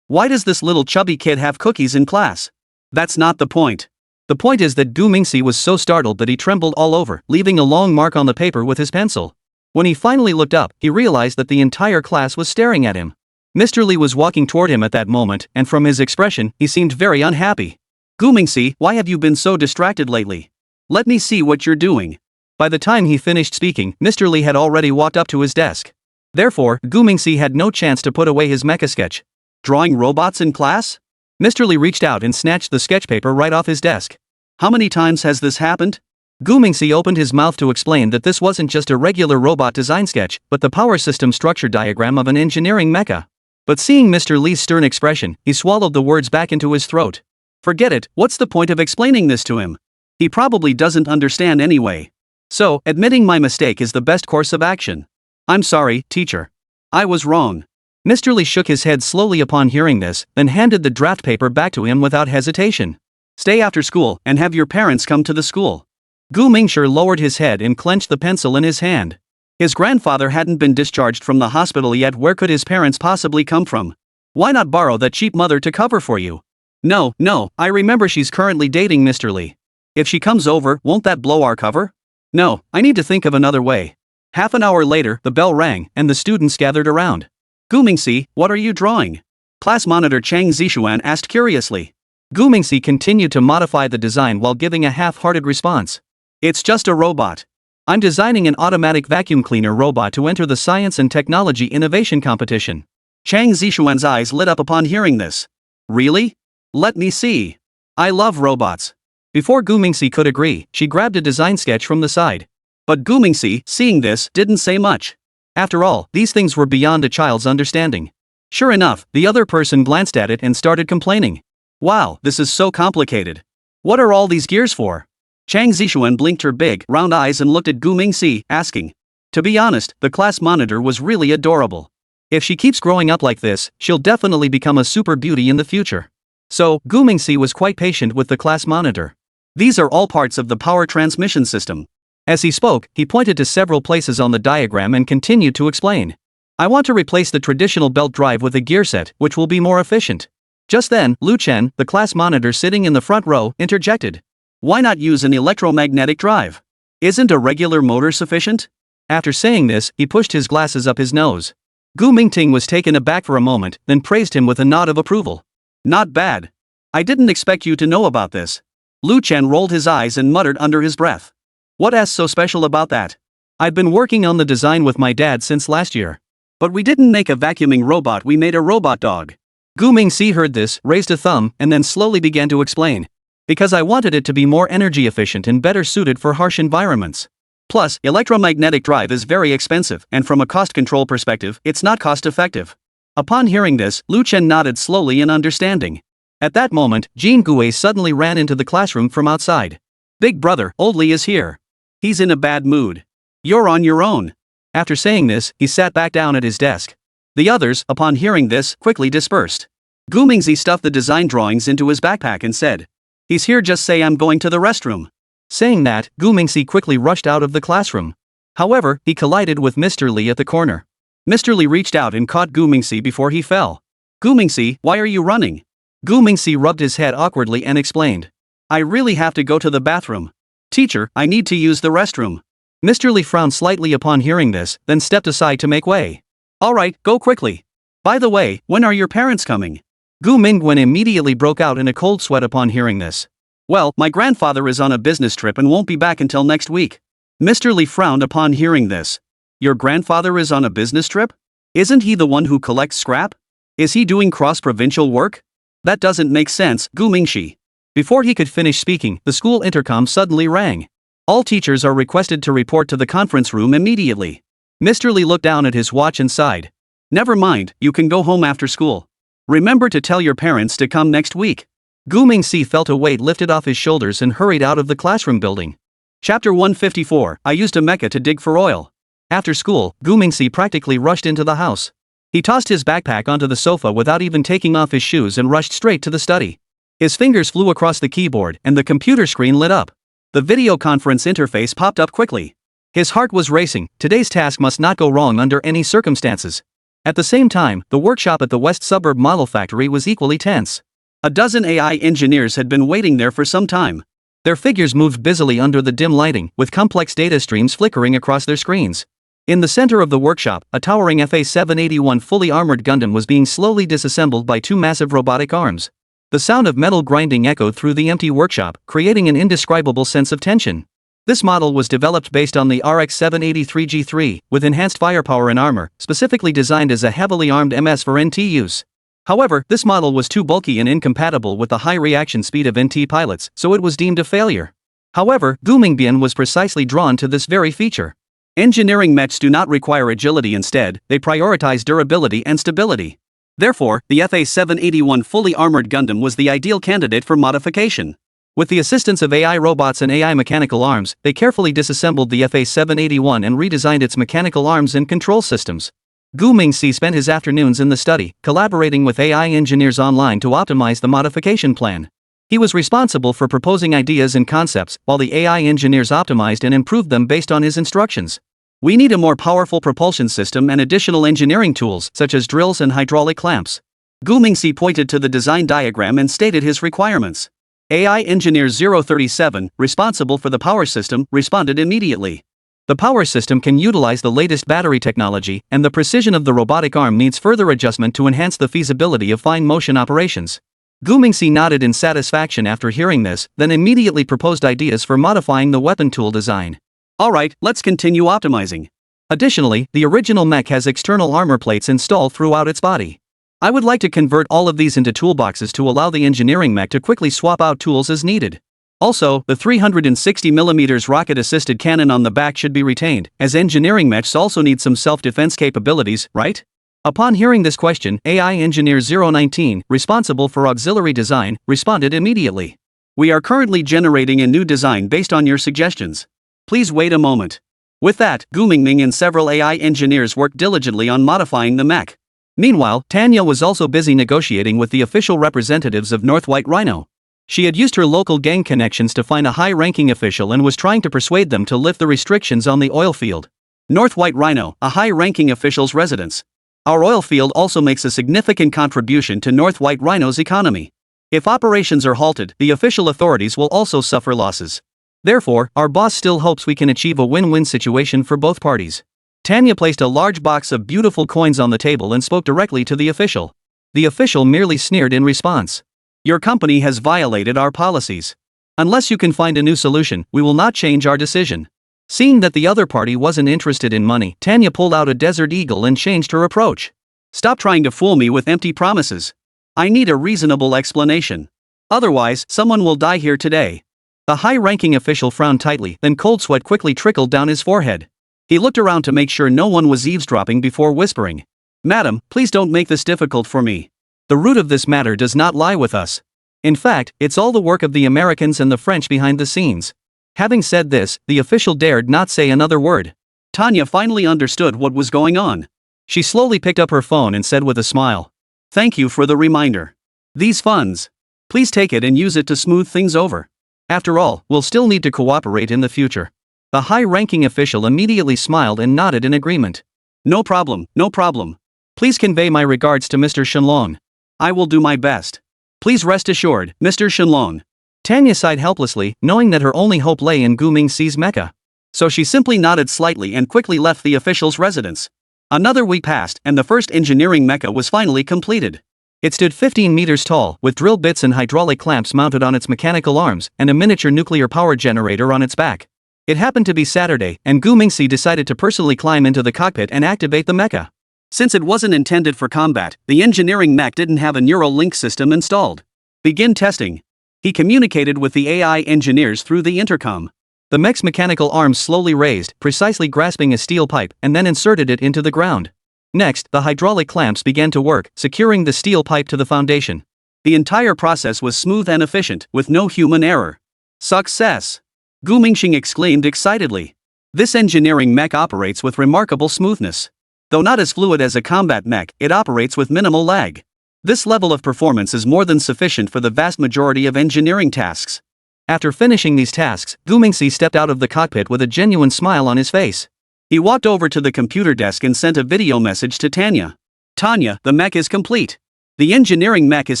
Why does this little chubby kid have cookies in class? That's not the point. The point is that Gu Mingxi was so startled that he trembled all over, leaving a long mark on the paper with his pencil. When he finally looked up, he realized that the entire class was staring at him. Mr. Lee was walking toward him at that moment, and from his expression, he seemed very unhappy. Gu Mingxi, why have you been so distracted lately? Let me see what you're doing. By the time he finished speaking, Mr. Lee had already walked up to his desk. Therefore, Gu Mingxi had no chance to put away his mecha sketch. Drawing robots in class? Mr. Lee reached out and snatched the sketch paper right off his desk. How many times has this happened? Gu Mingxi opened his mouth to explain that this wasn't just a regular robot design sketch, but the power system structure diagram of an engineering mecha. But seeing Mr. Lee's stern expression, he swallowed the words back into his throat. Forget it, what's the point of explaining this to him? He probably doesn't understand anyway. So, admitting my mistake is the best course of action. I'm sorry, teacher. I was wrong. Mr. Lee shook his head slowly upon hearing this, then handed the draft paper back to him without hesitation. Stay after school, and have your parents come to the school. Gu Mingshir lowered his head and clenched the pencil in his hand. His grandfather hadn't been discharged from the hospital yet. Where could his parents possibly come from? Why not borrow that cheap mother to cover for you? No, I remember she's currently dating Mr. Lee. If she comes over, won't that blow our cover? No, I need to think of another way. Half an hour later, the bell rang, and the students gathered around. Gu Mingxi, what are you drawing? Class monitor Chang Zishuan asked curiously. Gu Mingxi continued to modify the design while giving a half-hearted response. It's just a robot. I'm designing an automatic vacuum cleaner robot to enter the Science and Technology Innovation Competition. Chang Zishuan's eyes lit up upon hearing this. Really? Let me see. I love robots. Before Gu Mingxi could agree, she grabbed a design sketch from the side. But Gu Mingxi, seeing this, didn't say much. After all, these things were beyond a child's understanding. Sure enough, the other person glanced at it and started complaining. Wow, this is so complicated. What are all these gears for? Chang Zixuan blinked her big, round eyes and looked at Gu Mingxi, asking. To be honest, the class monitor was really adorable. If she keeps growing up like this, she'll definitely become a super beauty in the future. So, Gu Mingxi was quite patient with the class monitor. These are all parts of the power transmission system. As he spoke, he pointed to several places on the diagram and continued to explain. I want to replace the traditional belt drive with a gear set, which will be more efficient. Just then, Lu Chen, the class monitor sitting in the front row, interjected. Why not use an electromagnetic drive? Isn't a regular motor sufficient? After saying this, he pushed his glasses up his nose. Gu Mingting was taken aback for a moment, then praised him with a nod of approval. Not bad. I didn't expect you to know about this. Lu Chen rolled his eyes and muttered under his breath. What's so special about that? I've been working on the design with my dad since last year. But we didn't make a vacuuming robot, we made a robot dog. Gu Mingxi heard this, raised a thumb, and then slowly began to explain. Because I wanted it to be more energy efficient and better suited for harsh environments. Plus, electromagnetic drive is very expensive, and from a cost control perspective, it's not cost effective. Upon hearing this, Lu Chen nodded slowly in understanding. At that moment, Jean Gui suddenly ran into the classroom from outside. Big brother, old Li is here. He's in a bad mood. You're on your own. After saying this, he sat back down at his desk. The others, upon hearing this, quickly dispersed. Gu Mingxi stuffed the design drawings into his backpack and said, He's here, just say I'm going to the restroom. Saying that, Gu Mingxi quickly rushed out of the classroom. However, he collided with Mr. Li at the corner. Mr. Li reached out and caught Gu Mingxi before he fell. Gu Mingxi, why are you running? Gu Mingxi rubbed his head awkwardly and explained. I really have to go to the bathroom. Teacher, I need to use the restroom. Mr. Li frowned slightly upon hearing this, then stepped aside to make way. Alright, go quickly. By the way, when are your parents coming? Gu Mingwen immediately broke out in a cold sweat upon hearing this. Well, my grandfather is on a business trip and won't be back until next week. Mr. Li frowned upon hearing this. Your grandfather is on a business trip? Isn't he the one who collects scrap? Is he doing cross-provincial work? That doesn't make sense, Gu Mingxi. Before he could finish speaking, the school intercom suddenly rang. All teachers are requested to report to the conference room immediately. Mr. Li looked down at his watch and sighed. Never mind, you can go home after school. Remember to tell your parents to come next week. Gu Mingxi felt a weight lifted off his shoulders and hurried out of the classroom building. Chapter 154, I used a mecha to dig for oil. After school, Gu Mingxi practically rushed into the house. He tossed his backpack onto the sofa without even taking off his shoes and rushed straight to the study. His fingers flew across the keyboard and the computer screen lit up. The video conference interface popped up quickly. His heart was racing. Today's task must not go wrong under any circumstances. At the same time, the workshop at the West Suburb Model Factory was equally tense. A dozen AI engineers had been waiting there for some time. Their figures moved busily under the dim lighting, with complex data streams flickering across their screens. In the center of the workshop, a towering FA-781 fully armored Gundam was being slowly disassembled by two massive robotic arms. The sound of metal grinding echoed through the empty workshop, creating an indescribable sense of tension. This model was developed based on the RX-783G3, with enhanced firepower and armor, specifically designed as a heavily armed MS for NT use. However, this model was too bulky and incompatible with the high reaction speed of NT pilots, so it was deemed a failure. However, Gu Mingbian was precisely drawn to this very feature. Engineering mechs do not require agility, instead, they prioritize durability and stability. Therefore, the FA-781 fully armored Gundam was the ideal candidate for modification. With the assistance of AI robots and AI mechanical arms, they carefully disassembled the FA-781 and redesigned its mechanical arms and control systems. Gu Mingxi spent his afternoons in the study, collaborating with AI engineers online to optimize the modification plan. He was responsible for proposing ideas and concepts, while the AI engineers optimized and improved them based on his instructions. We need a more powerful propulsion system and additional engineering tools, such as drills and hydraulic clamps. Gu Mingxi pointed to the design diagram and stated his requirements. AI Engineer 037, responsible for the power system, responded immediately. The power system can utilize the latest battery technology, and the precision of the robotic arm needs further adjustment to enhance the feasibility of fine motion operations. Gu Mingxi nodded in satisfaction after hearing this, then immediately proposed ideas for modifying the weapon tool design. Alright, let's continue optimizing. Additionally, the original mech has external armor plates installed throughout its body. I would like to convert all of these into toolboxes to allow the engineering mech to quickly swap out tools as needed. Also, the 360mm rocket-assisted cannon on the back should be retained, as engineering mechs also need some self-defense capabilities, right? Upon hearing this question, AI Engineer 019, responsible for auxiliary design, responded immediately. We are currently generating a new design based on your suggestions. Please wait a moment. With that, Gu Mingming and several AI engineers worked diligently on modifying the mech. Meanwhile, Tanya was also busy negotiating with the official representatives of North White Rhino. She had used her local gang connections to find a high-ranking official and was trying to persuade them to lift the restrictions on the oil field. North White Rhino, a high-ranking official's residence. Our oil field also makes a significant contribution to North White Rhino's economy. If operations are halted, the official authorities will also suffer losses. Therefore, our boss still hopes we can achieve a win-win situation for both parties. Tanya placed a large box of beautiful coins on the table and spoke directly to the official. The official merely sneered in response. Your company has violated our policies. Unless you can find a new solution, we will not change our decision. Seeing that the other party wasn't interested in money, Tanya pulled out a Desert Eagle and changed her approach. Stop trying to fool me with empty promises. I need a reasonable explanation. Otherwise, someone will die here today. The high-ranking official frowned tightly, then cold sweat quickly trickled down his forehead. He looked around to make sure no one was eavesdropping before whispering. Madam, please don't make this difficult for me. The root of this matter does not lie with us. In fact, it's all the work of the Americans and the French behind the scenes. Having said this, the official dared not say another word. Tanya finally understood what was going on. She slowly picked up her phone and said with a smile. Thank you for the reminder. These funds. Please take it and use it to smooth things over. After all, we'll still need to cooperate in the future. The high-ranking official immediately smiled and nodded in agreement. No problem, no problem. Please convey my regards to Mr. Shenlong. I will do my best. Please rest assured, Mr. Shenlong. Tanya sighed helplessly, knowing that her only hope lay in Gu Mingxi's mecha. So she simply nodded slightly and quickly left the official's residence. Another week passed, and the first engineering mecha was finally completed. It stood 15 meters tall, with drill bits and hydraulic clamps mounted on its mechanical arms, and a miniature nuclear power generator on its back. It happened to be Saturday, and Gu Mingxi decided to personally climb into the cockpit and activate the mecha. Since it wasn't intended for combat, the engineering mech didn't have a neural link system installed. Begin testing. He communicated with the AI engineers through the intercom. The mech's mechanical arms slowly raised, precisely grasping a steel pipe, and then inserted it into the ground. Next, the hydraulic clamps began to work, securing the steel pipe to the foundation. The entire process was smooth and efficient, with no human error. Success! Gu Mingxing exclaimed excitedly. This engineering mech operates with remarkable smoothness. Though not as fluid as a combat mech, it operates with minimal lag. This level of performance is more than sufficient for the vast majority of engineering tasks. After finishing these tasks, Gu Mingxi stepped out of the cockpit with a genuine smile on his face. He walked over to the computer desk and sent a video message to Tanya. Tanya, the mech is complete. The engineering mech is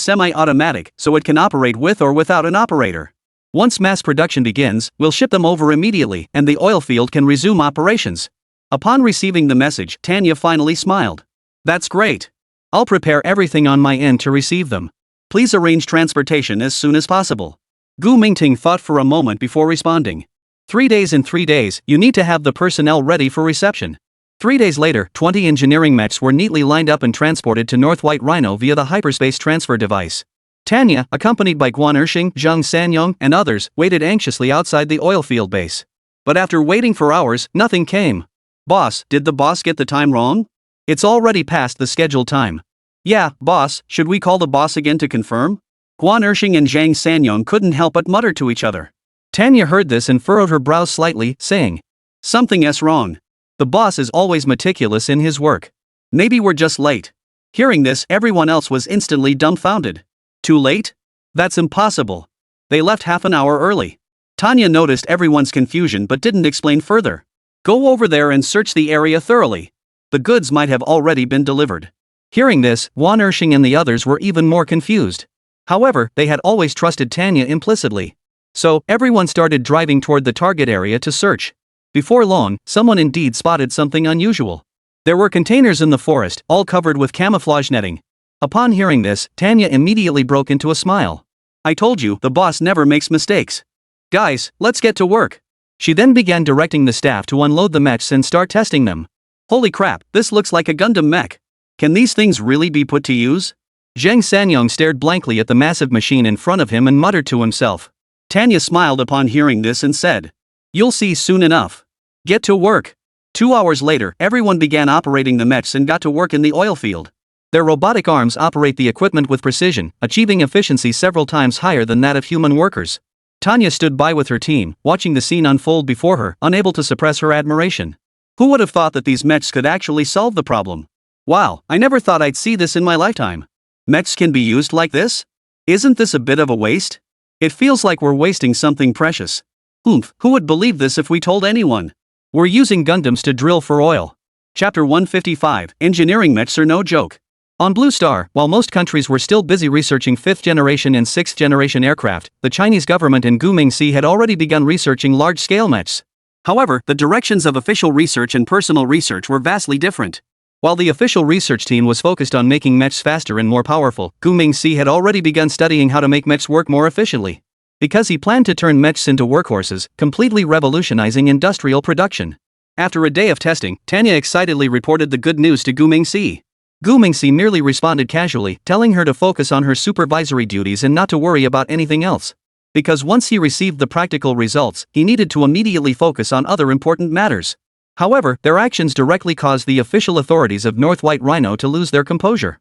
semi-automatic, so it can operate with or without an operator. Once mass production begins, we'll ship them over immediately, and the oil field can resume operations. Upon receiving the message, Tanya finally smiled. That's great. I'll prepare everything on my end to receive them. Please arrange transportation as soon as possible. Gu Mingting thought for a moment before responding. 3 days. In 3 days, you need to have the personnel ready for reception. 3 days later, 20 engineering mechs were neatly lined up and transported to North White Rhino via the hyperspace transfer device. Tanya, accompanied by Guan Erxing, Zhang Sanyong, and others, waited anxiously outside the oil field base. But after waiting for hours, nothing came. Boss, did the boss get the time wrong? It's already past the scheduled time. Yeah, boss, should we call the boss again to confirm? Guan Erxing and Zhang Sanyong couldn't help but mutter to each other. Tanya heard this and furrowed her brows slightly, saying, Something's wrong. The boss is always meticulous in his work. Maybe we're just late. Hearing this, everyone else was instantly dumbfounded. Too late? That's impossible. They left half an hour early. Tanya noticed everyone's confusion but didn't explain further. Go over there and search the area thoroughly. The goods might have already been delivered. Hearing this, Guan Erxing and the others were even more confused. However, they had always trusted Tanya implicitly. So, everyone started driving toward the target area to search. Before long, someone indeed spotted something unusual. There were containers in the forest, all covered with camouflage netting. Upon hearing this, Tanya immediately broke into a smile. I told you, the boss never makes mistakes. Guys, let's get to work. She then began directing the staff to unload the mechs and start testing them. Holy crap, this looks like a Gundam mech. Can these things really be put to use? Zhang Sanyong stared blankly at the massive machine in front of him and muttered to himself. Tanya smiled upon hearing this and said, You'll see soon enough. Get to work. 2 hours later, everyone began operating the mechs and got to work in the oil field. Their robotic arms operate the equipment with precision, achieving efficiency several times higher than that of human workers. Tanya stood by with her team, watching the scene unfold before her, unable to suppress her admiration. Who would have thought that these mechs could actually solve the problem? Wow, I never thought I'd see this in my lifetime. Mechs can be used like this? Isn't this a bit of a waste? It feels like we're wasting something precious. Oomph, who would believe this if we told anyone? We're using Gundams to drill for oil. Chapter 155, Engineering Mechs are no joke. On Blue Star, while most countries were still busy researching 5th generation and 6th generation aircraft, the Chinese government in Guomingxi had already begun researching large-scale mechs. However, the directions of official research and personal research were vastly different. While the official research team was focused on making mechs faster and more powerful, Guomingxi had already begun studying how to make mechs work more efficiently. Because he planned to turn mechs into workhorses, completely revolutionizing industrial production. After a day of testing, Tanya excitedly reported the good news to Guomingxi. Guomingxi merely responded casually, telling her to focus on her supervisory duties and not to worry about anything else. Because once he received the practical results, he needed to immediately focus on other important matters. However, their actions directly caused the official authorities of North White Rhino to lose their composure.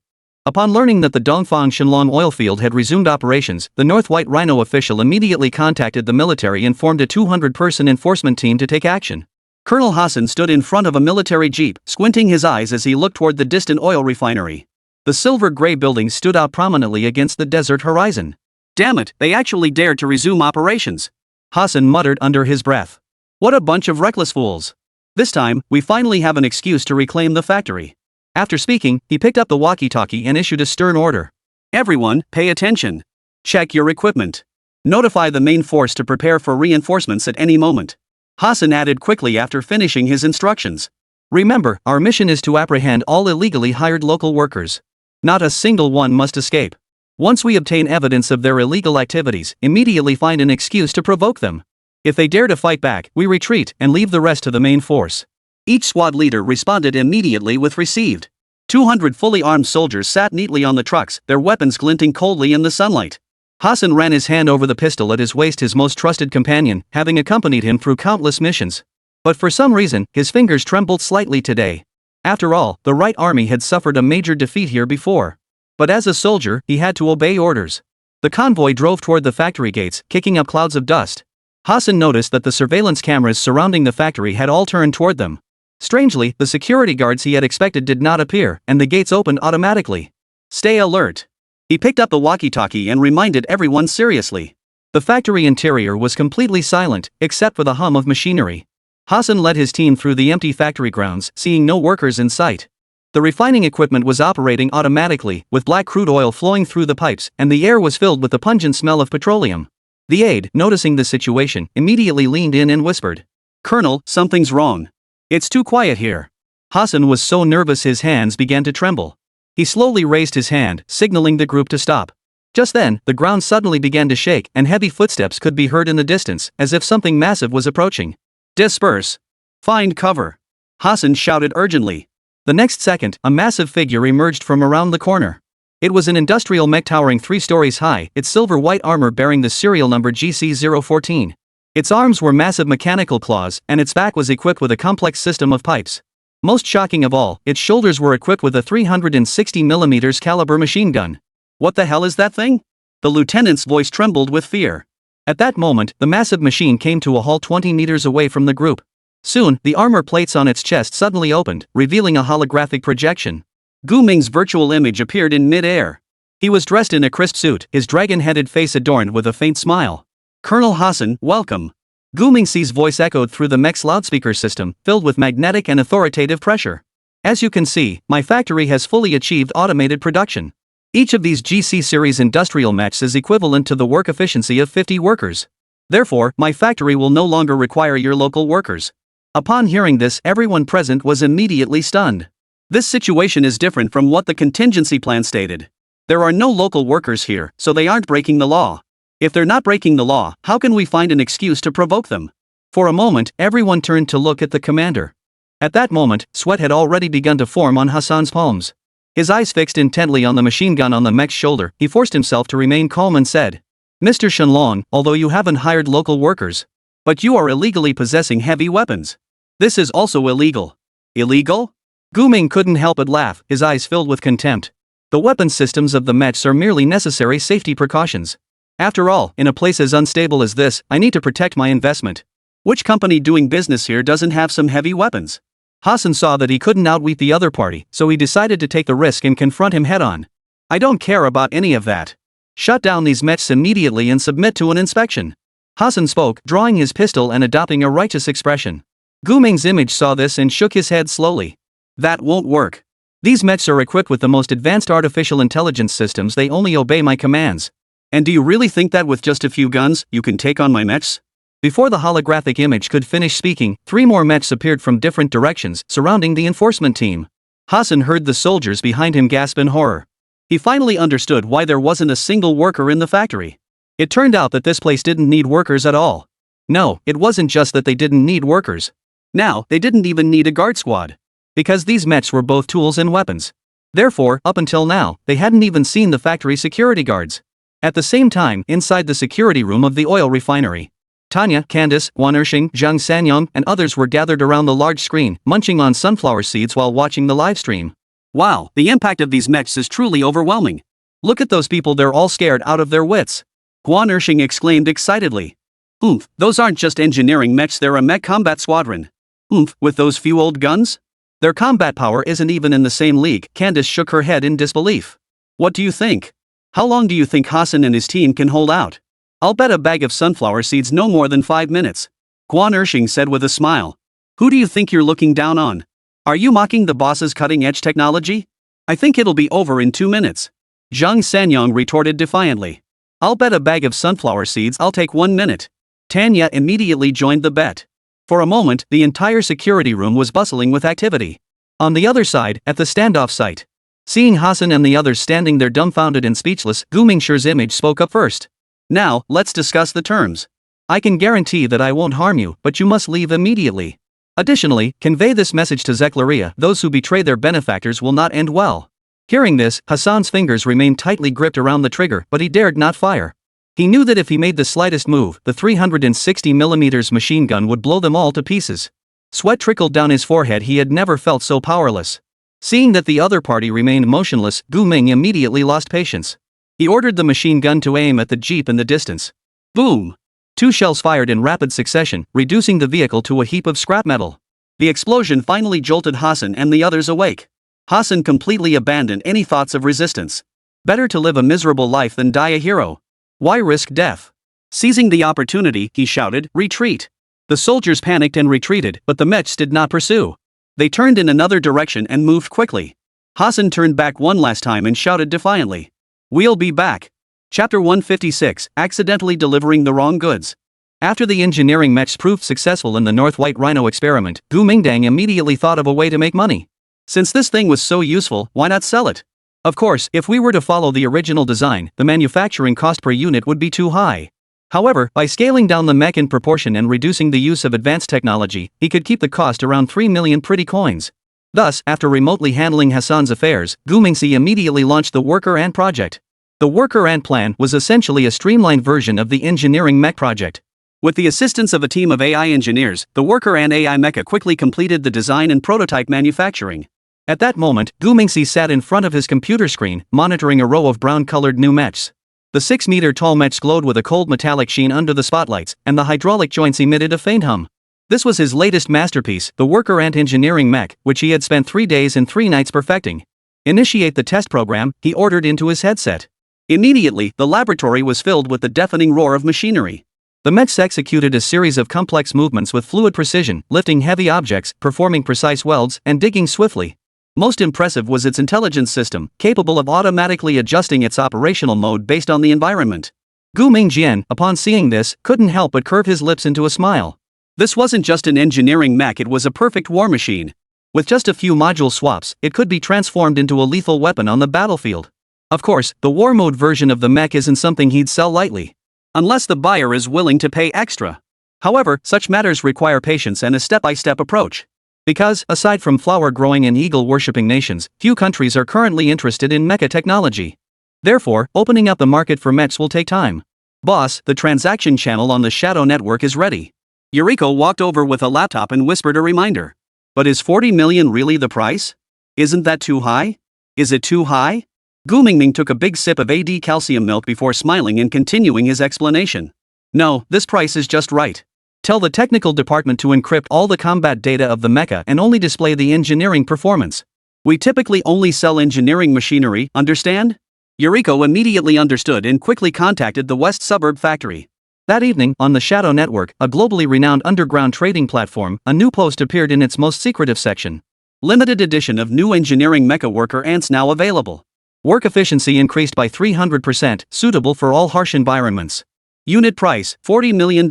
Upon learning that the Dongfang Shenlong oil field had resumed operations, the North White Rhino official immediately contacted the military and formed a 200-person enforcement team to take action. Colonel Hassan stood in front of a military jeep, squinting his eyes as he looked toward the distant oil refinery. The silver-gray buildings stood out prominently against the desert horizon. Damn it, they actually dared to resume operations. Hassan muttered under his breath. What a bunch of reckless fools. This time, we finally have an excuse to reclaim the factory. After speaking, he picked up the walkie-talkie and issued a stern order. Everyone, pay attention. Check your equipment. Notify the main force to prepare for reinforcements at any moment. Hassan added quickly after finishing his instructions. Remember, our mission is to apprehend all illegally hired local workers. Not a single one must escape. Once we obtain evidence of their illegal activities, immediately find an excuse to provoke them. If they dare to fight back, we retreat and leave the rest to the main force. Each squad leader responded immediately with received. 200 fully armed soldiers sat neatly on the trucks, their weapons glinting coldly in the sunlight. Hassan ran his hand over the pistol at his waist, his most trusted companion, having accompanied him through countless missions. But for some reason, his fingers trembled slightly today. After all, the Right Army had suffered a major defeat here before. But as a soldier, he had to obey orders. The convoy drove toward the factory gates, kicking up clouds of dust. Hassan noticed that the surveillance cameras surrounding the factory had all turned toward them. Strangely, the security guards he had expected did not appear, and the gates opened automatically. Stay alert. He picked up the walkie-talkie and reminded everyone seriously. The factory interior was completely silent, except for the hum of machinery. Hassan led his team through the empty factory grounds, seeing no workers in sight. The refining equipment was operating automatically, with black crude oil flowing through the pipes, and the air was filled with the pungent smell of petroleum. The aide, noticing the situation, immediately leaned in and whispered, "Colonel, something's wrong. It's too quiet here." Hassan was so nervous his hands began to tremble. He slowly raised his hand, signaling the group to stop. Just then, the ground suddenly began to shake, and heavy footsteps could be heard in the distance, as if something massive was approaching. Disperse. Find cover. Hassan shouted urgently. The next second, a massive figure emerged from around the corner. It was an industrial mech towering 3 stories high, its silver-white armor bearing the serial number GC014. Its arms were massive mechanical claws, and its back was equipped with a complex system of pipes. Most shocking of all, its shoulders were equipped with a 360mm caliber machine gun. What the hell is that thing? The lieutenant's voice trembled with fear. At that moment, the massive machine came to a halt 20 meters away from the group. Soon, the armor plates on its chest suddenly opened, revealing a holographic projection. Gu Ming's virtual image appeared in mid-air. He was dressed in a crisp suit, his dragon-headed face adorned with a faint smile. "Colonel Hassan, welcome." Gu Mingxi's voice echoed through the mech's loudspeaker system, filled with magnetic and authoritative pressure. "As you can see, my factory has fully achieved automated production. Each of these GC series industrial mechs is equivalent to the work efficiency of 50 workers. Therefore, my factory will no longer require your local workers." Upon hearing this, everyone present was immediately stunned. This situation is different from what the contingency plan stated. There are no local workers here, so they aren't breaking the law. If they're not breaking the law, how can we find an excuse to provoke them? For a moment, everyone turned to look at the commander. At that moment, sweat had already begun to form on Hassan's palms. His eyes fixed intently on the machine gun on the mech's shoulder, he forced himself to remain calm and said, "Mr. Shenlong, although you haven't hired local workers, but you are illegally possessing heavy weapons. This is also illegal. Illegal? Guming couldn't help but laugh, his eyes filled with contempt. The weapon systems of the mechs are merely necessary safety precautions. After all, in a place as unstable as this, I need to protect my investment. Which company doing business here doesn't have some heavy weapons? Hassan saw that he couldn't outwit the other party, so he decided to take the risk and confront him head-on. I don't care about any of that. Shut down these mechs immediately and submit to an inspection. Hassan spoke, drawing his pistol and adopting a righteous expression. Guming's image saw this and shook his head slowly. That won't work. These mechs are equipped with the most advanced artificial intelligence systems, they only obey my commands. And do you really think that with just a few guns, you can take on my mechs? Before the holographic image could finish speaking, 3 more mechs appeared from different directions, surrounding the enforcement team. Hassan heard the soldiers behind him gasp in horror. He finally understood why there wasn't a single worker in the factory. It turned out that this place didn't need workers at all. No, it wasn't just that they didn't need workers. Now, they didn't even need a guard squad. Because these mechs were both tools and weapons. Therefore, up until now, they hadn't even seen the factory security guards. At the same time, inside the security room of the oil refinery, Tanya, Candice, Wanershing, Zhang Sanyong, and others were gathered around the large screen, munching on sunflower seeds while watching the live stream. Wow, the impact of these mechs is truly overwhelming. Look at those people, they're all scared out of their wits. Wanershing exclaimed excitedly. Oomph, those aren't just engineering mechs, they're a mech combat squadron. Oomph, with those few old guns? Their combat power isn't even in the same league. Candice shook her head in disbelief. What do you think? How long do you think Hassan and his team can hold out? I'll bet a bag of sunflower seeds no more than 5 minutes. Guan Ershing said with a smile. Who do you think you're looking down on? Are you mocking the boss's cutting-edge technology? I think it'll be over in 2 minutes. Zhang Sanyong retorted defiantly. I'll bet a bag of sunflower seeds I'll take 1 minute. Tanya immediately joined the bet. For a moment, the entire security room was bustling with activity. On the other side, at the standoff site, seeing Hassan and the others standing there dumbfounded and speechless, Gu Mingshir's image spoke up first. Now, let's discuss the terms. I can guarantee that I won't harm you, but you must leave immediately. Additionally, convey this message to Zekleria: those who betray their benefactors will not end well. Hearing this, Hassan's fingers remained tightly gripped around the trigger, but he dared not fire. He knew that if he made the slightest move, the 360mm machine gun would blow them all to pieces. Sweat trickled down his forehead, he had never felt so powerless. Seeing that the other party remained motionless, Gu Ming immediately lost patience. He ordered the machine gun to aim at the jeep in the distance. Boom! 2 shells fired in rapid succession, reducing the vehicle to a heap of scrap metal. The explosion finally jolted Hassan and the others awake. Hassan completely abandoned any thoughts of resistance. Better to live a miserable life than die a hero. Why risk death? Seizing the opportunity, he shouted, "Retreat!" The soldiers panicked and retreated, but the mechs did not pursue. They turned in another direction and moved quickly. Hassan turned back one last time and shouted defiantly, "We'll be back." Chapter 156, Accidentally Delivering the Wrong Goods. After the engineering mechs proved successful in the North White Rhino experiment, Gu Mingdang immediately thought of a way to make money. Since this thing was so useful, why not sell it? Of course, if we were to follow the original design, the manufacturing cost per unit would be too high. However, by scaling down the mech in proportion and reducing the use of advanced technology, he could keep the cost around 3 million pretty coins. Thus, after remotely handling Hassan's affairs, Gu Mingxi immediately launched the Worker Ant project. The Worker Ant plan was essentially a streamlined version of the engineering mech project. With the assistance of a team of AI engineers, the Worker Ant AI mecha quickly completed the design and prototype manufacturing. At that moment, Gu Mingxi sat in front of his computer screen, monitoring a row of brown-colored new mechs. The 6-meter-tall mechs glowed with a cold metallic sheen under the spotlights, and the hydraulic joints emitted a faint hum. This was his latest masterpiece, the Worker Ant engineering mech, which he had spent 3 days and 3 nights perfecting. Initiate the test program, he ordered into his headset. Immediately, the laboratory was filled with the deafening roar of machinery. The mechs executed a series of complex movements with fluid precision, lifting heavy objects, performing precise welds, and digging swiftly. Most impressive was its intelligence system, capable of automatically adjusting its operational mode based on the environment. Gu Mingjian, upon seeing this, couldn't help but curve his lips into a smile. This wasn't just an engineering mech, it was a perfect war machine. With just a few module swaps, it could be transformed into a lethal weapon on the battlefield. Of course, the war mode version of the mech isn't something he'd sell lightly. Unless the buyer is willing to pay extra. However, such matters require patience and a step-by-step approach. Because, aside from flower-growing and eagle-worshipping nations, few countries are currently interested in mecha technology. Therefore, opening up the market for mechs will take time. Boss, the transaction channel on the Shadow Network is ready. Yuriko walked over with a laptop and whispered a reminder. But is 40 million really the price? Isn't that too high? Is it too high? Gu Mingming took a big sip of AD calcium milk before smiling and continuing his explanation. No, this price is just right. Tell the technical department to encrypt all the combat data of the mecha and only display the engineering performance. We typically only sell engineering machinery, understand? Yuriko immediately understood and quickly contacted the West Suburb factory. That evening, on the Shadow Network, a globally renowned underground trading platform, a new post appeared in its most secretive section. Limited edition of new engineering mecha worker ants now available. Work efficiency increased by 300%, suitable for all harsh environments. Unit price, $40 million.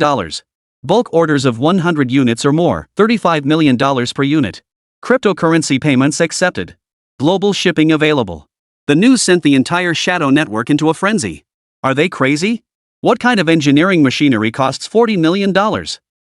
Bulk orders of 100 units or more, $35 million per unit. Cryptocurrency payments accepted. Global shipping available. The news sent the entire Shadow Network into a frenzy. Are they crazy? What kind of engineering machinery costs $40 million?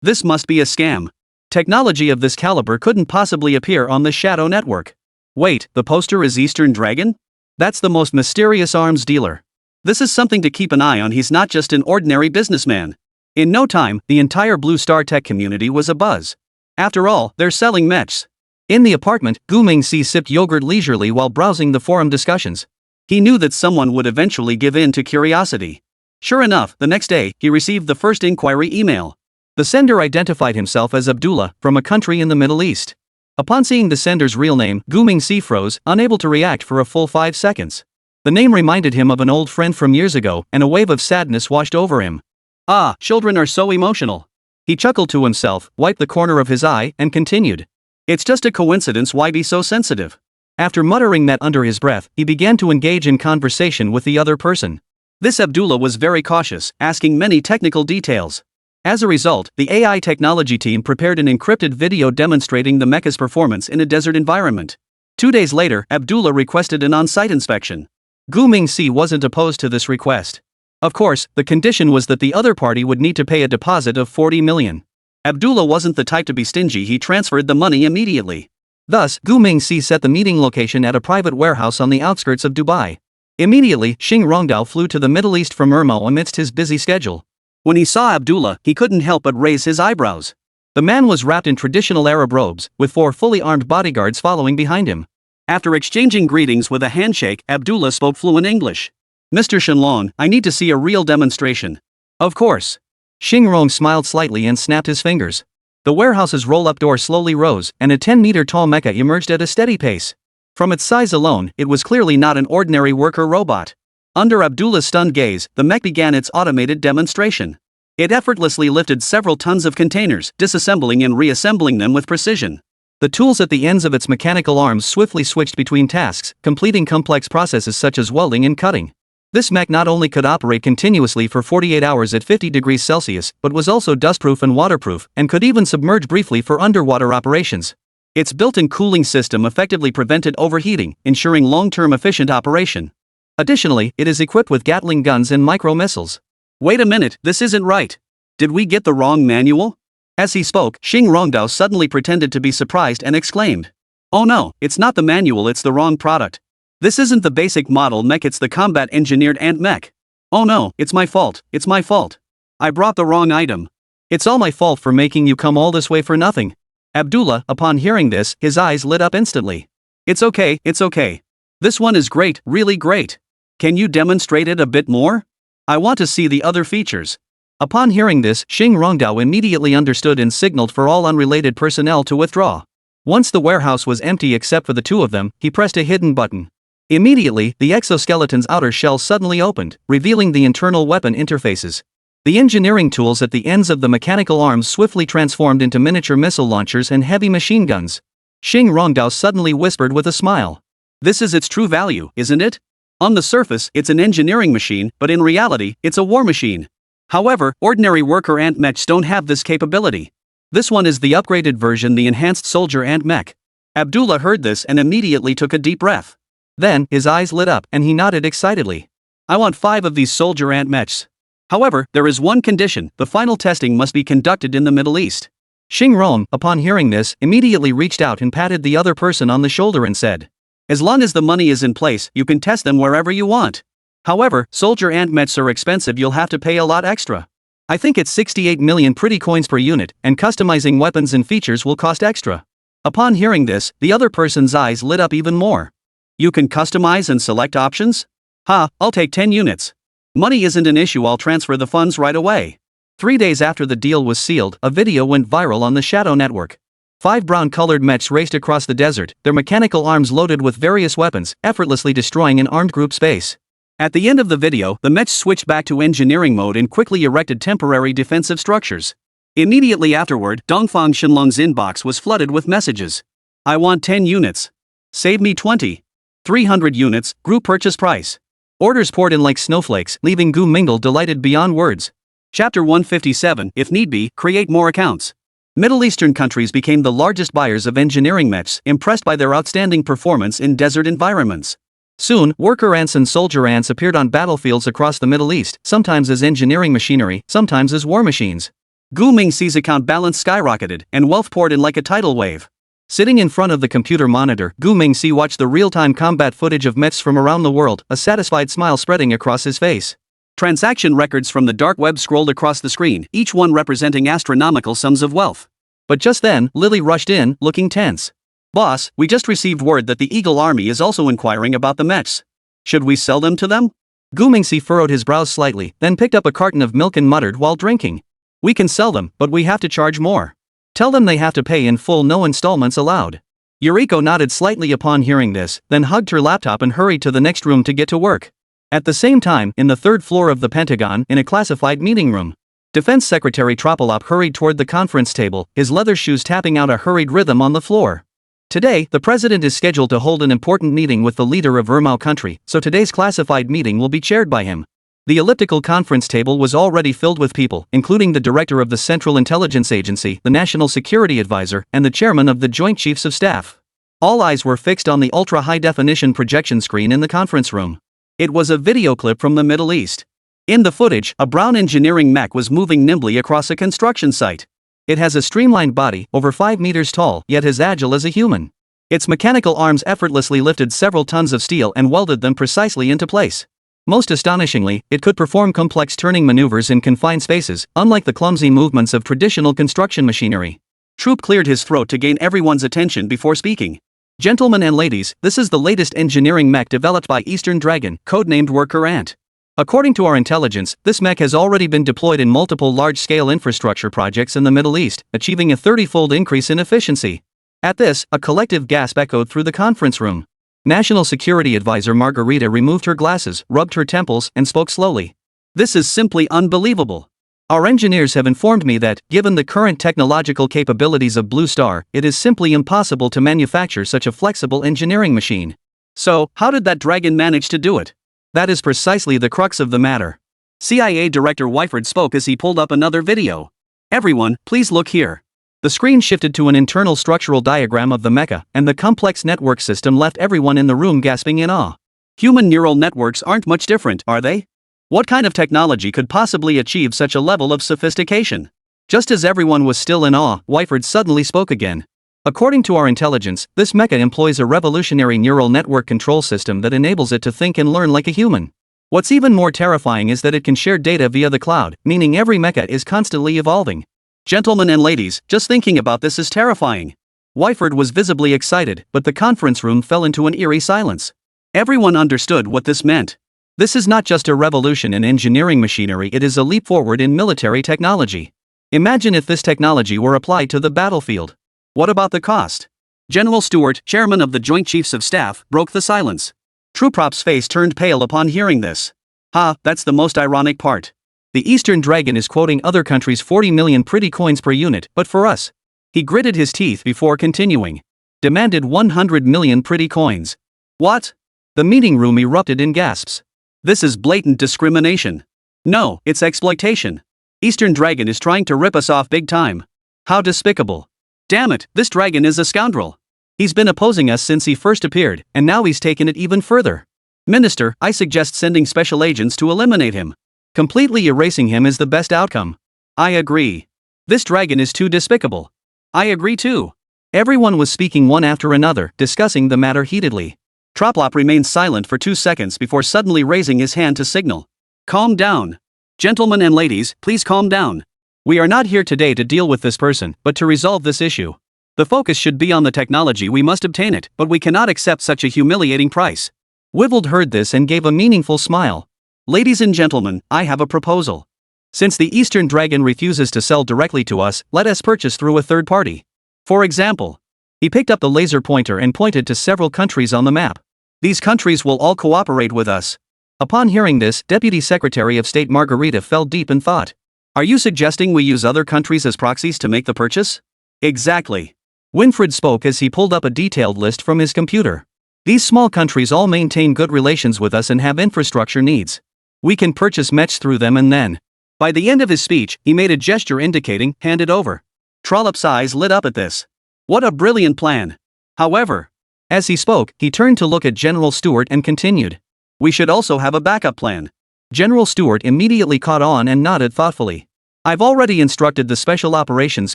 This must be a scam. Technology of this caliber couldn't possibly appear on the Shadow Network. Wait, the poster is Eastern Dragon? That's the most mysterious arms dealer. This is something to keep an eye on. He's not just an ordinary businessman. In no time, the entire Blue Star Tech community was abuzz. After all, they're selling mechs. In the apartment, Gu Mingxi sipped yogurt leisurely while browsing the forum discussions. He knew that someone would eventually give in to curiosity. Sure enough, the next day, he received the first inquiry email. The sender identified himself as Abdullah, from a country in the Middle East. Upon seeing the sender's real name, Gu Mingxi froze, unable to react for a full 5 seconds. The name reminded him of an old friend from years ago, and a wave of sadness washed over him. Ah, children are so emotional. He chuckled to himself, wiped the corner of his eye, and continued. It's just a coincidence, why be so sensitive? After muttering that under his breath, he began to engage in conversation with the other person. This Abdullah was very cautious, asking many technical details. As a result, the AI technology team prepared an encrypted video demonstrating the mecha's performance in a desert environment. 2 days later, Abdullah requested an on-site inspection. Gu Mingxi wasn't opposed to this request. Of course, the condition was that the other party would need to pay a deposit of 40 million. Abdullah wasn't the type to be stingy. He transferred the money immediately. Thus, Gu Mingxi set the meeting location at a private warehouse on the outskirts of Dubai. Immediately, Xing Rongdao flew to the Middle East from Irmo amidst his busy schedule. When he saw Abdullah, he couldn't help but raise his eyebrows. The man was wrapped in traditional Arab robes, with 4 fully armed bodyguards following behind him. After exchanging greetings with a handshake, Abdullah spoke fluent English. Mr. Shenlong, I need to see a real demonstration. Of course. Xing Rong smiled slightly and snapped his fingers. The warehouse's roll-up door slowly rose, and a 10-meter-tall mecha emerged at a steady pace. From its size alone, it was clearly not an ordinary worker robot. Under Abdullah's stunned gaze, the mech began its automated demonstration. It effortlessly lifted several tons of containers, disassembling and reassembling them with precision. The tools at the ends of its mechanical arms swiftly switched between tasks, completing complex processes such as welding and cutting. This mech not only could operate continuously for 48 hours at 50 degrees Celsius, but was also dustproof and waterproof, and could even submerge briefly for underwater operations. Its built-in cooling system effectively prevented overheating, ensuring long-term efficient operation. Additionally, it is equipped with Gatling guns and micro-missiles. Wait a minute, this isn't right. Did we get the wrong manual? As he spoke, Xing Rongdao suddenly pretended to be surprised and exclaimed. Oh no, it's not the manual, it's the wrong product. This isn't the basic model mech, it's the combat engineered ant mech. Oh no, it's my fault, it's my fault. I brought the wrong item. It's all my fault for making you come all this way for nothing. Abdullah, upon hearing this, his eyes lit up instantly. It's okay, it's okay. This one is great, really great. Can you demonstrate it a bit more? I want to see the other features. Upon hearing this, Xing Rongdao immediately understood and signaled for all unrelated personnel to withdraw. Once the warehouse was empty except for the 2 of them, he pressed a hidden button. Immediately, the exoskeleton's outer shell suddenly opened, revealing the internal weapon interfaces. The engineering tools at the ends of the mechanical arms swiftly transformed into miniature missile launchers and heavy machine guns. Xing Rongdao suddenly whispered with a smile. This is its true value, isn't it? On the surface, it's an engineering machine, but in reality, it's a war machine. However, ordinary worker ant mechs don't have this capability. This one is the upgraded version, the enhanced soldier ant mech. Abdullah heard this and immediately took a deep breath. Then, his eyes lit up and he nodded excitedly. I want 5 of these soldier ant mechs. However, there is one condition: the final testing must be conducted in the Middle East. Xing Rong, upon hearing this, immediately reached out and patted the other person on the shoulder and said, as long as the money is in place, you can test them wherever you want. However, soldier ant mechs are expensive, you'll have to pay a lot extra. I think it's 68 million pretty coins per unit, and customizing weapons and features will cost extra. Upon hearing this, the other person's eyes lit up even more. You can customize and select options? I'll take 10 units. Money isn't an issue, I'll transfer the funds right away. 3 days after the deal was sealed, a video went viral on the Shadow Network. 5 brown-colored mechs raced across the desert, their mechanical arms loaded with various weapons, effortlessly destroying an armed group's base. At the end of the video, the mechs switched back to engineering mode and quickly erected temporary defensive structures. Immediately afterward, Dongfang Shenlong's inbox was flooded with messages. I want 10 units. Save me 20. 300 units, group purchase price. Orders poured in like snowflakes, leaving Gu Mingle delighted beyond words. Chapter 157, if need be, create more accounts. Middle Eastern countries became the largest buyers of engineering mechs, impressed by their outstanding performance in desert environments. Soon, worker ants and soldier ants appeared on battlefields across the Middle East, sometimes as engineering machinery, sometimes as war machines. Gu Mingxi's account balance skyrocketed, and wealth poured in like a tidal wave. Sitting in front of the computer monitor, Gu Mingxi watched the real-time combat footage of mechs from around the world, a satisfied smile spreading across his face. Transaction records from the dark web scrolled across the screen, each one representing astronomical sums of wealth. But just then, Lily rushed in, looking tense. Boss, we just received word that the Eagle Army is also inquiring about the mechs. Should we sell them to them? Gu Mingxi furrowed his brows slightly, then picked up a carton of milk and muttered while drinking. We can sell them, but we have to charge more. Tell them they have to pay in full, no installments allowed. Yuriko nodded slightly upon hearing this, then hugged her laptop and hurried to the next room to get to work. At the same time, in the 3rd floor of the Pentagon, in a classified meeting room, Defense Secretary Tropolop hurried toward the conference table, his leather shoes tapping out a hurried rhythm on the floor. Today, the president is scheduled to hold an important meeting with the leader of Ermao country, so today's classified meeting will be chaired by him. The elliptical conference table was already filled with people, including the director of the Central Intelligence Agency, the National Security Advisor, and the chairman of the Joint Chiefs of Staff. All eyes were fixed on the ultra-high-definition projection screen in the conference room. It was a video clip from the Middle East. In the footage, a brown engineering mech was moving nimbly across a construction site. It has a streamlined body, over 5 meters tall, yet as agile as a human. Its mechanical arms effortlessly lifted several tons of steel and welded them precisely into place. Most astonishingly, it could perform complex turning maneuvers in confined spaces, unlike the clumsy movements of traditional construction machinery. Troop cleared his throat to gain everyone's attention before speaking. Gentlemen and ladies, this is the latest engineering mech developed by Eastern Dragon, codenamed Worker Ant. According to our intelligence, this mech has already been deployed in multiple large-scale infrastructure projects in the Middle East, achieving a 30-fold increase in efficiency. At this, a collective gasp echoed through the conference room. National Security Advisor Margarita removed her glasses, rubbed her temples, and spoke slowly. This is simply unbelievable. Our engineers have informed me that, given the current technological capabilities of Blue Star, it is simply impossible to manufacture such a flexible engineering machine. So, how did that dragon manage to do it? That is precisely the crux of the matter. CIA Director Wyford spoke as he pulled up another video. Everyone, please look here. The screen shifted to an internal structural diagram of the mecha, and the complex network system left everyone in the room gasping in awe. Human neural networks aren't much different, are they? What kind of technology could possibly achieve such a level of sophistication? Just as everyone was still in awe, Wyford suddenly spoke again. According to our intelligence, this mecha employs a revolutionary neural network control system that enables it to think and learn like a human. What's even more terrifying is that it can share data via the cloud, meaning every mecha is constantly evolving. Gentlemen and ladies, just thinking about this is terrifying. Wyford was visibly excited, but the conference room fell into an eerie silence. Everyone understood what this meant. This is not just a revolution in engineering machinery, it is a leap forward in military technology. Imagine if this technology were applied to the battlefield. What about the cost? General Stewart, chairman of the Joint Chiefs of Staff, broke the silence. Trooprop's face turned pale upon hearing this. That's the most ironic part. The Eastern Dragon is quoting other countries 40 million pretty coins per unit, but for us. He gritted his teeth before continuing. Demanded 100 million pretty coins. What? The meeting room erupted in gasps. This is blatant discrimination. No, it's exploitation. Eastern Dragon is trying to rip us off big time. How despicable. Damn it, this dragon is a scoundrel. He's been opposing us since he first appeared, and now he's taken it even further. Minister, I suggest sending special agents to eliminate him. Completely erasing him is the best outcome. I agree. This dragon is too despicable. I agree too. Everyone was speaking one after another, discussing the matter heatedly. Troplop remained silent for 2 seconds before suddenly raising his hand to signal. Calm down. Gentlemen and ladies, please calm down. We are not here today to deal with this person, but to resolve this issue. The focus should be on the technology. We must obtain it, but we cannot accept such a humiliating price. Wivold heard this and gave a meaningful smile. Ladies and gentlemen, I have a proposal. Since the Eastern Dragon refuses to sell directly to us, let us purchase through a third party. For example, he picked up the laser pointer and pointed to several countries on the map. These countries will all cooperate with us. Upon hearing this, Deputy Secretary of State Margarita fell deep in thought. Are you suggesting we use other countries as proxies to make the purchase? Exactly. Winfred spoke as he pulled up a detailed list from his computer. These small countries all maintain good relations with us and have infrastructure needs. We can purchase mechs through them and then. By the end of his speech, he made a gesture indicating, hand it over. Trollop's eyes lit up at this. What a brilliant plan. However, as he spoke, he turned to look at General Stewart and continued. We should also have a backup plan. General Stewart immediately caught on and nodded thoughtfully. I've already instructed the Special Operations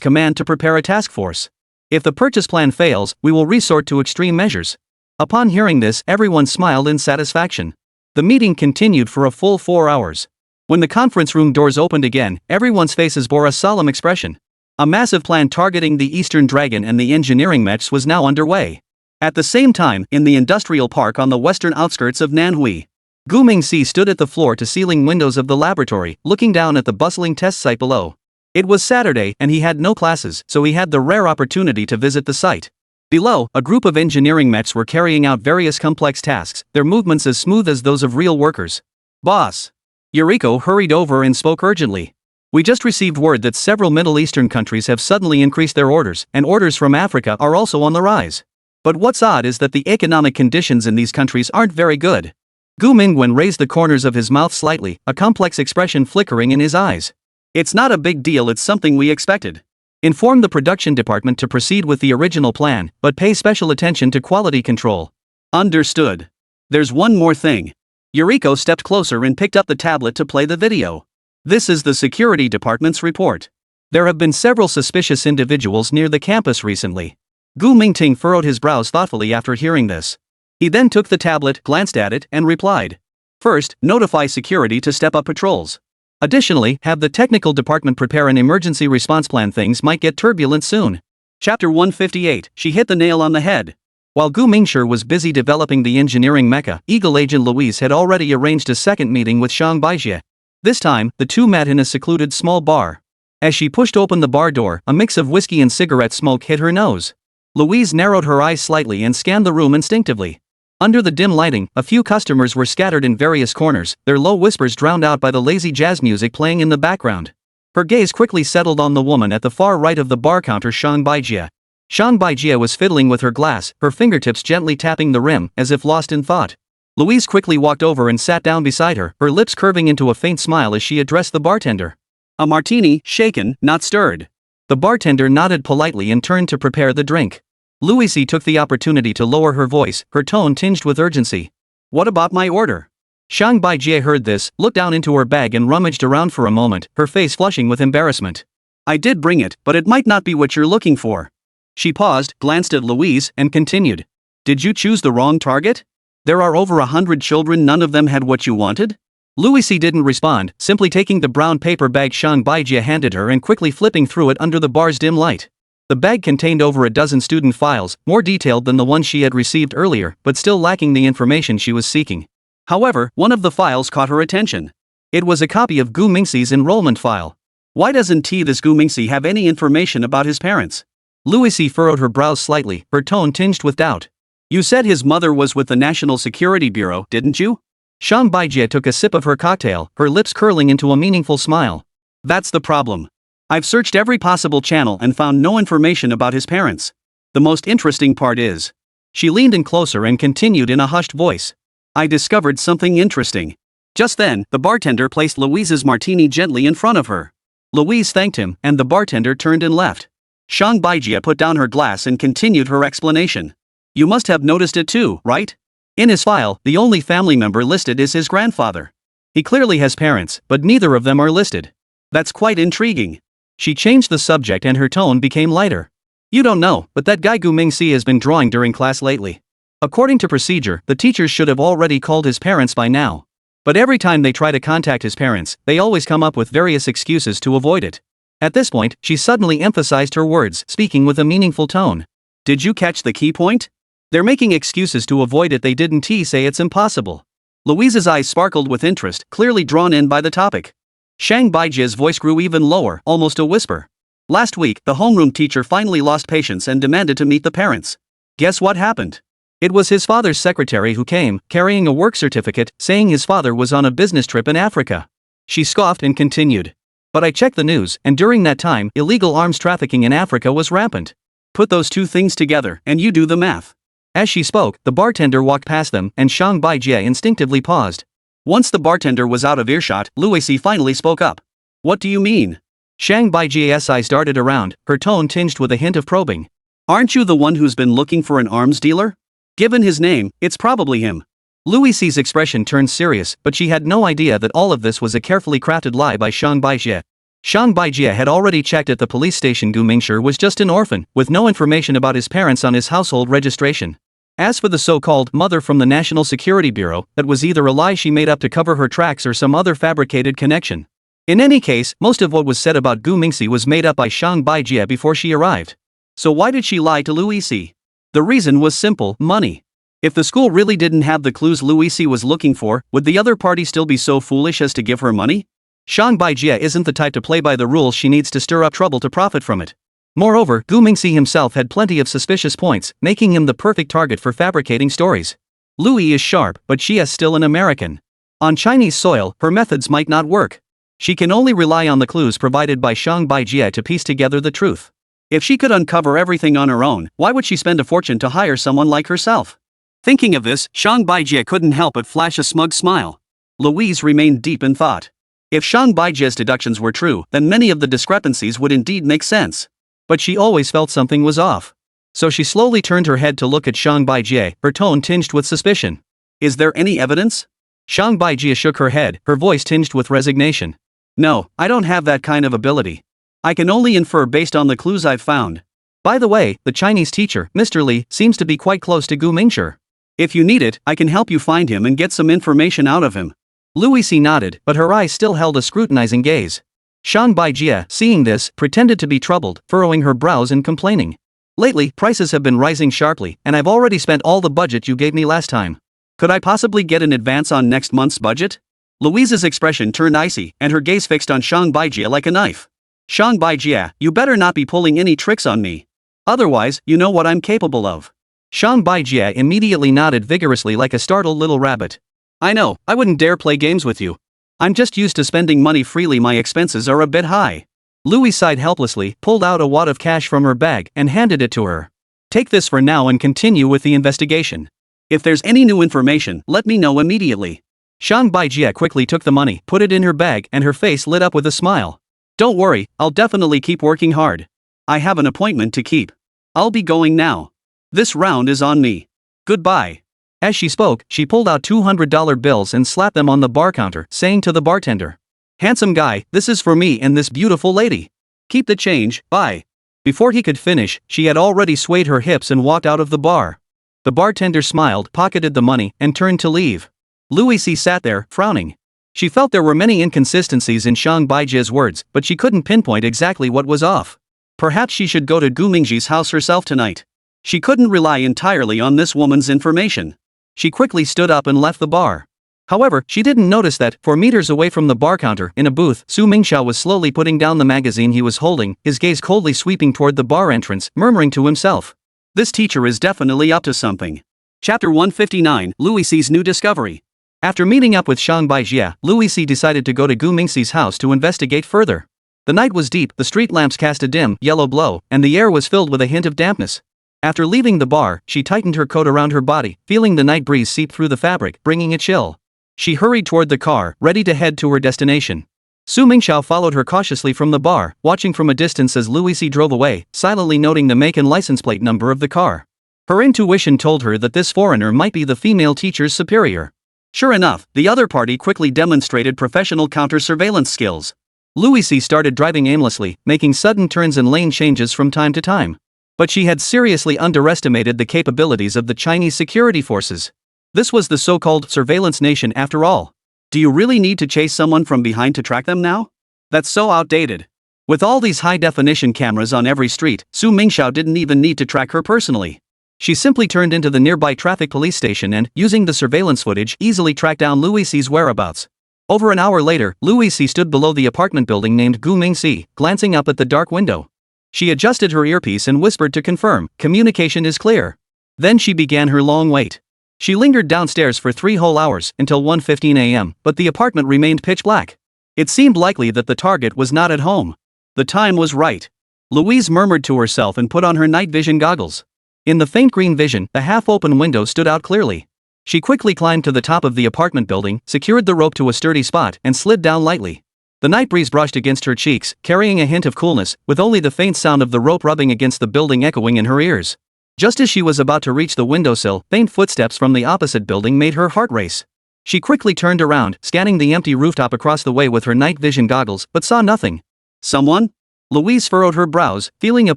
Command to prepare a task force. If the purchase plan fails, we will resort to extreme measures. Upon hearing this, everyone smiled in satisfaction. The meeting continued for a full 4 hours. When the conference room doors opened again, everyone's faces bore a solemn expression. A massive plan targeting the Eastern Dragon and the engineering mechs was now underway. At the same time, in the industrial park on the western outskirts of Nanhui, Gu Mingxi stood at the floor-to-ceiling windows of the laboratory, looking down at the bustling test site below. It was Saturday and he had no classes, so he had the rare opportunity to visit the site. Below, a group of engineering mechs were carrying out various complex tasks, their movements as smooth as those of real workers. Boss. Yuriko hurried over and spoke urgently. We just received word that several Middle Eastern countries have suddenly increased their orders, and orders from Africa are also on the rise. But what's odd is that the economic conditions in these countries aren't very good. Gu Mingwen raised the corners of his mouth slightly, a complex expression flickering in his eyes. It's not a big deal, it's something we expected. Inform the production department to proceed with the original plan, but pay special attention to quality control. Understood. There's one more thing. Yuriko stepped closer and picked up the tablet to play the video. This is the security department's report. There have been several suspicious individuals near the campus recently. Gu Mingting furrowed his brows thoughtfully after hearing this. He then took the tablet, glanced at it, and replied. First, notify security to step up patrols. Additionally, have the technical department prepare an emergency response plan. Things might get turbulent soon. Chapter 158, she hit the nail on the head. While Gu Mingshi was busy developing the engineering mecha, Eagle Agent Louise had already arranged a second meeting with Shang Baijie. This time, the two met in a secluded small bar. As she pushed open the bar door, a mix of whiskey and cigarette smoke hit her nose. Louise narrowed her eyes slightly and scanned the room instinctively. Under the dim lighting, a few customers were scattered in various corners, their low whispers drowned out by the lazy jazz music playing in the background. Her gaze quickly settled on the woman at the far right of the bar counter, Shang Baijie. Shang Baijie was fiddling with her glass, her fingertips gently tapping the rim, as if lost in thought. Louise quickly walked over and sat down beside her, her lips curving into a faint smile as she addressed the bartender. A martini, shaken, not stirred. The bartender nodded politely and turned to prepare the drink. Louise took the opportunity to lower her voice, her tone tinged with urgency. What about my order? Shang Baijie heard this, looked down into her bag and rummaged around for a moment, her face flushing with embarrassment. I did bring it, but it might not be what you're looking for. She paused, glanced at Louise, and continued. Did you choose the wrong target? There are over 100 children, none of them had what you wanted? Louise didn't respond, simply taking the brown paper bag Shang Baijie handed her and quickly flipping through it under the bar's dim light. The bag contained over a dozen student files, more detailed than the ones she had received earlier, but still lacking the information she was seeking. However, one of the files caught her attention. It was a copy of Gu Mingxi's enrollment file. Why doesn't this Gu Mingxi have any information about his parents? Louise furrowed her brows slightly, her tone tinged with doubt. You said his mother was with the National Security Bureau, didn't you? Shang Baijie took a sip of her cocktail, her lips curling into a meaningful smile. That's the problem. I've searched every possible channel and found no information about his parents. The most interesting part is. She leaned in closer and continued in a hushed voice. I discovered something interesting. Just then, the bartender placed Louise's martini gently in front of her. Louise thanked him, and the bartender turned and left. Shang Baijie put down her glass and continued her explanation. You must have noticed it too, right? In his file, the only family member listed is his grandfather. He clearly has parents, but neither of them are listed. That's quite intriguing. She changed the subject and her tone became lighter. You don't know, but that guy Gu Mingxi has been drawing during class lately. According to procedure, the teachers should have already called his parents by now. But every time they try to contact his parents, they always come up with various excuses to avoid it. At this point, she suddenly emphasized her words, speaking with a meaningful tone. Did you catch the key point? They're making excuses to avoid it. They didn't say it's impossible. Louise's eyes sparkled with interest, clearly drawn in by the topic. Shang Baijia's voice grew even lower, almost a whisper. Last week, the homeroom teacher finally lost patience and demanded to meet the parents. Guess what happened? It was his father's secretary who came, carrying a work certificate, saying his father was on a business trip in Africa. She scoffed and continued. But I checked the news, and during that time, illegal arms trafficking in Africa was rampant. Put those two things together, and you do the math. As she spoke, the bartender walked past them, and Shang Baijie instinctively paused. Once the bartender was out of earshot, Louis finally spoke up. What do you mean? Shang Baijie's eyes darted around, her tone tinged with a hint of probing. Aren't you the one who's been looking for an arms dealer? Given his name, it's probably him. Louis's expression turned serious, but she had no idea that all of this was a carefully crafted lie by Shang Baijie. Shang Baijie had already checked at the police station. Gu Mingshi was just an orphan, with no information about his parents on his household registration. As for the so-called mother from the National Security Bureau, that was either a lie she made up to cover her tracks or some other fabricated connection. In any case, most of what was said about Gu Mingshi was made up by Shang Baijie before she arrived. So why did she lie to Louis? The reason was simple: money. If the school really didn't have the clues Louis was looking for, would the other party still be so foolish as to give her money? Shang Baijie isn't the type to play by the rules. She needs to stir up trouble to profit from it. Moreover, Gu Mingshi himself had plenty of suspicious points, making him the perfect target for fabricating stories. Louis is sharp, but she is still an American. On Chinese soil, her methods might not work. She can only rely on the clues provided by Shang Baijie to piece together the truth. If she could uncover everything on her own, why would she spend a fortune to hire someone like herself? Thinking of this, Shang Baijie couldn't help but flash a smug smile. Louise remained deep in thought. If Shang Baijie's deductions were true, then many of the discrepancies would indeed make sense. But she always felt something was off. So she slowly turned her head to look at Shang Baijie, her tone tinged with suspicion. Is there any evidence? Shang Baijie shook her head, her voice tinged with resignation. No, I don't have that kind of ability. I can only infer based on the clues I've found. By the way, the Chinese teacher, Mr. Li, seems to be quite close to Gu Mingshi. If you need it, I can help you find him and get some information out of him. Louis nodded, but her eyes still held a scrutinizing gaze. Shang Baijie, seeing this, pretended to be troubled, furrowing her brows and complaining. Lately, prices have been rising sharply, and I've already spent all the budget you gave me last time. Could I possibly get an advance on next month's budget? Louise's expression turned icy, and her gaze fixed on Shang Baijie like a knife. Shang Baijie, you better not be pulling any tricks on me. Otherwise, you know what I'm capable of. Shang Baijie immediately nodded vigorously like a startled little rabbit. I know, I wouldn't dare play games with you. I'm just used to spending money freely. My expenses are a bit high. Louis sighed helplessly, pulled out a wad of cash from her bag, and handed it to her. Take this for now and continue with the investigation. If there's any new information, let me know immediately. Shang Baijie quickly took the money, put it in her bag, and her face lit up with a smile. Don't worry, I'll definitely keep working hard. I have an appointment to keep. I'll be going now. This round is on me. Goodbye. As she spoke, she pulled out $200 bills and slapped them on the bar counter, saying to the bartender, "Handsome guy, this is for me and this beautiful lady. Keep the change, bye." Before he could finish, she had already swayed her hips and walked out of the bar. The bartender smiled, pocketed the money, and turned to leave. Louis sat there, frowning. She felt there were many inconsistencies in Shang Baijie's words, but she couldn't pinpoint exactly what was off. Perhaps she should go to Gu Mingxi's house herself tonight. She couldn't rely entirely on this woman's information. She quickly stood up and left the bar. However, she didn't notice that, 4 meters away from the bar counter, in a booth, Su Mingxiao was slowly putting down the magazine he was holding, his gaze coldly sweeping toward the bar entrance, murmuring to himself. This teacher is definitely up to something. Chapter 159, Louis's new discovery. After meeting up with Shang Baijie, Louis decided to go to Gu Mingxi's house to investigate further. The night was deep, the street lamps cast a dim, yellow glow, and the air was filled with a hint of dampness. After leaving the bar, she tightened her coat around her body, feeling the night breeze seep through the fabric, bringing a chill. She hurried toward the car, ready to head to her destination. Su Mingxiao followed her cautiously from the bar, watching from a distance as Louis drove away, silently noting the make and license plate number of the car. Her intuition told her that this foreigner might be the female teacher's superior. Sure enough, the other party quickly demonstrated professional counter-surveillance skills. Louis started driving aimlessly, making sudden turns and lane changes from time to time. But she had seriously underestimated the capabilities of the Chinese security forces. This was the so-called surveillance nation after all. Do you really need to chase someone from behind to track them now? That's so outdated. With all these high-definition cameras on every street, Su Mingxiao didn't even need to track her personally. She simply turned into the nearby traffic police station and, using the surveillance footage, easily tracked down Louis-C's whereabouts. Over an hour later, Louis-C stood below the apartment building named Gu Ming-Si, glancing up at the dark window. She adjusted her earpiece and whispered to confirm, "Communication is clear." Then she began her long wait. She lingered downstairs for 3 whole hours, until 1:15 a.m., but the apartment remained pitch black. It seemed likely that the target was not at home. The time was right. Louise murmured to herself and put on her night vision goggles. In the faint green vision, the half-open window stood out clearly. She quickly climbed to the top of the apartment building, secured the rope to a sturdy spot, and slid down lightly. The night breeze brushed against her cheeks, carrying a hint of coolness, with only the faint sound of the rope rubbing against the building echoing in her ears. Just as she was about to reach the windowsill, faint footsteps from the opposite building made her heart race. She quickly turned around, scanning the empty rooftop across the way with her night vision goggles, but saw nothing. Someone? Louise furrowed her brows, feeling a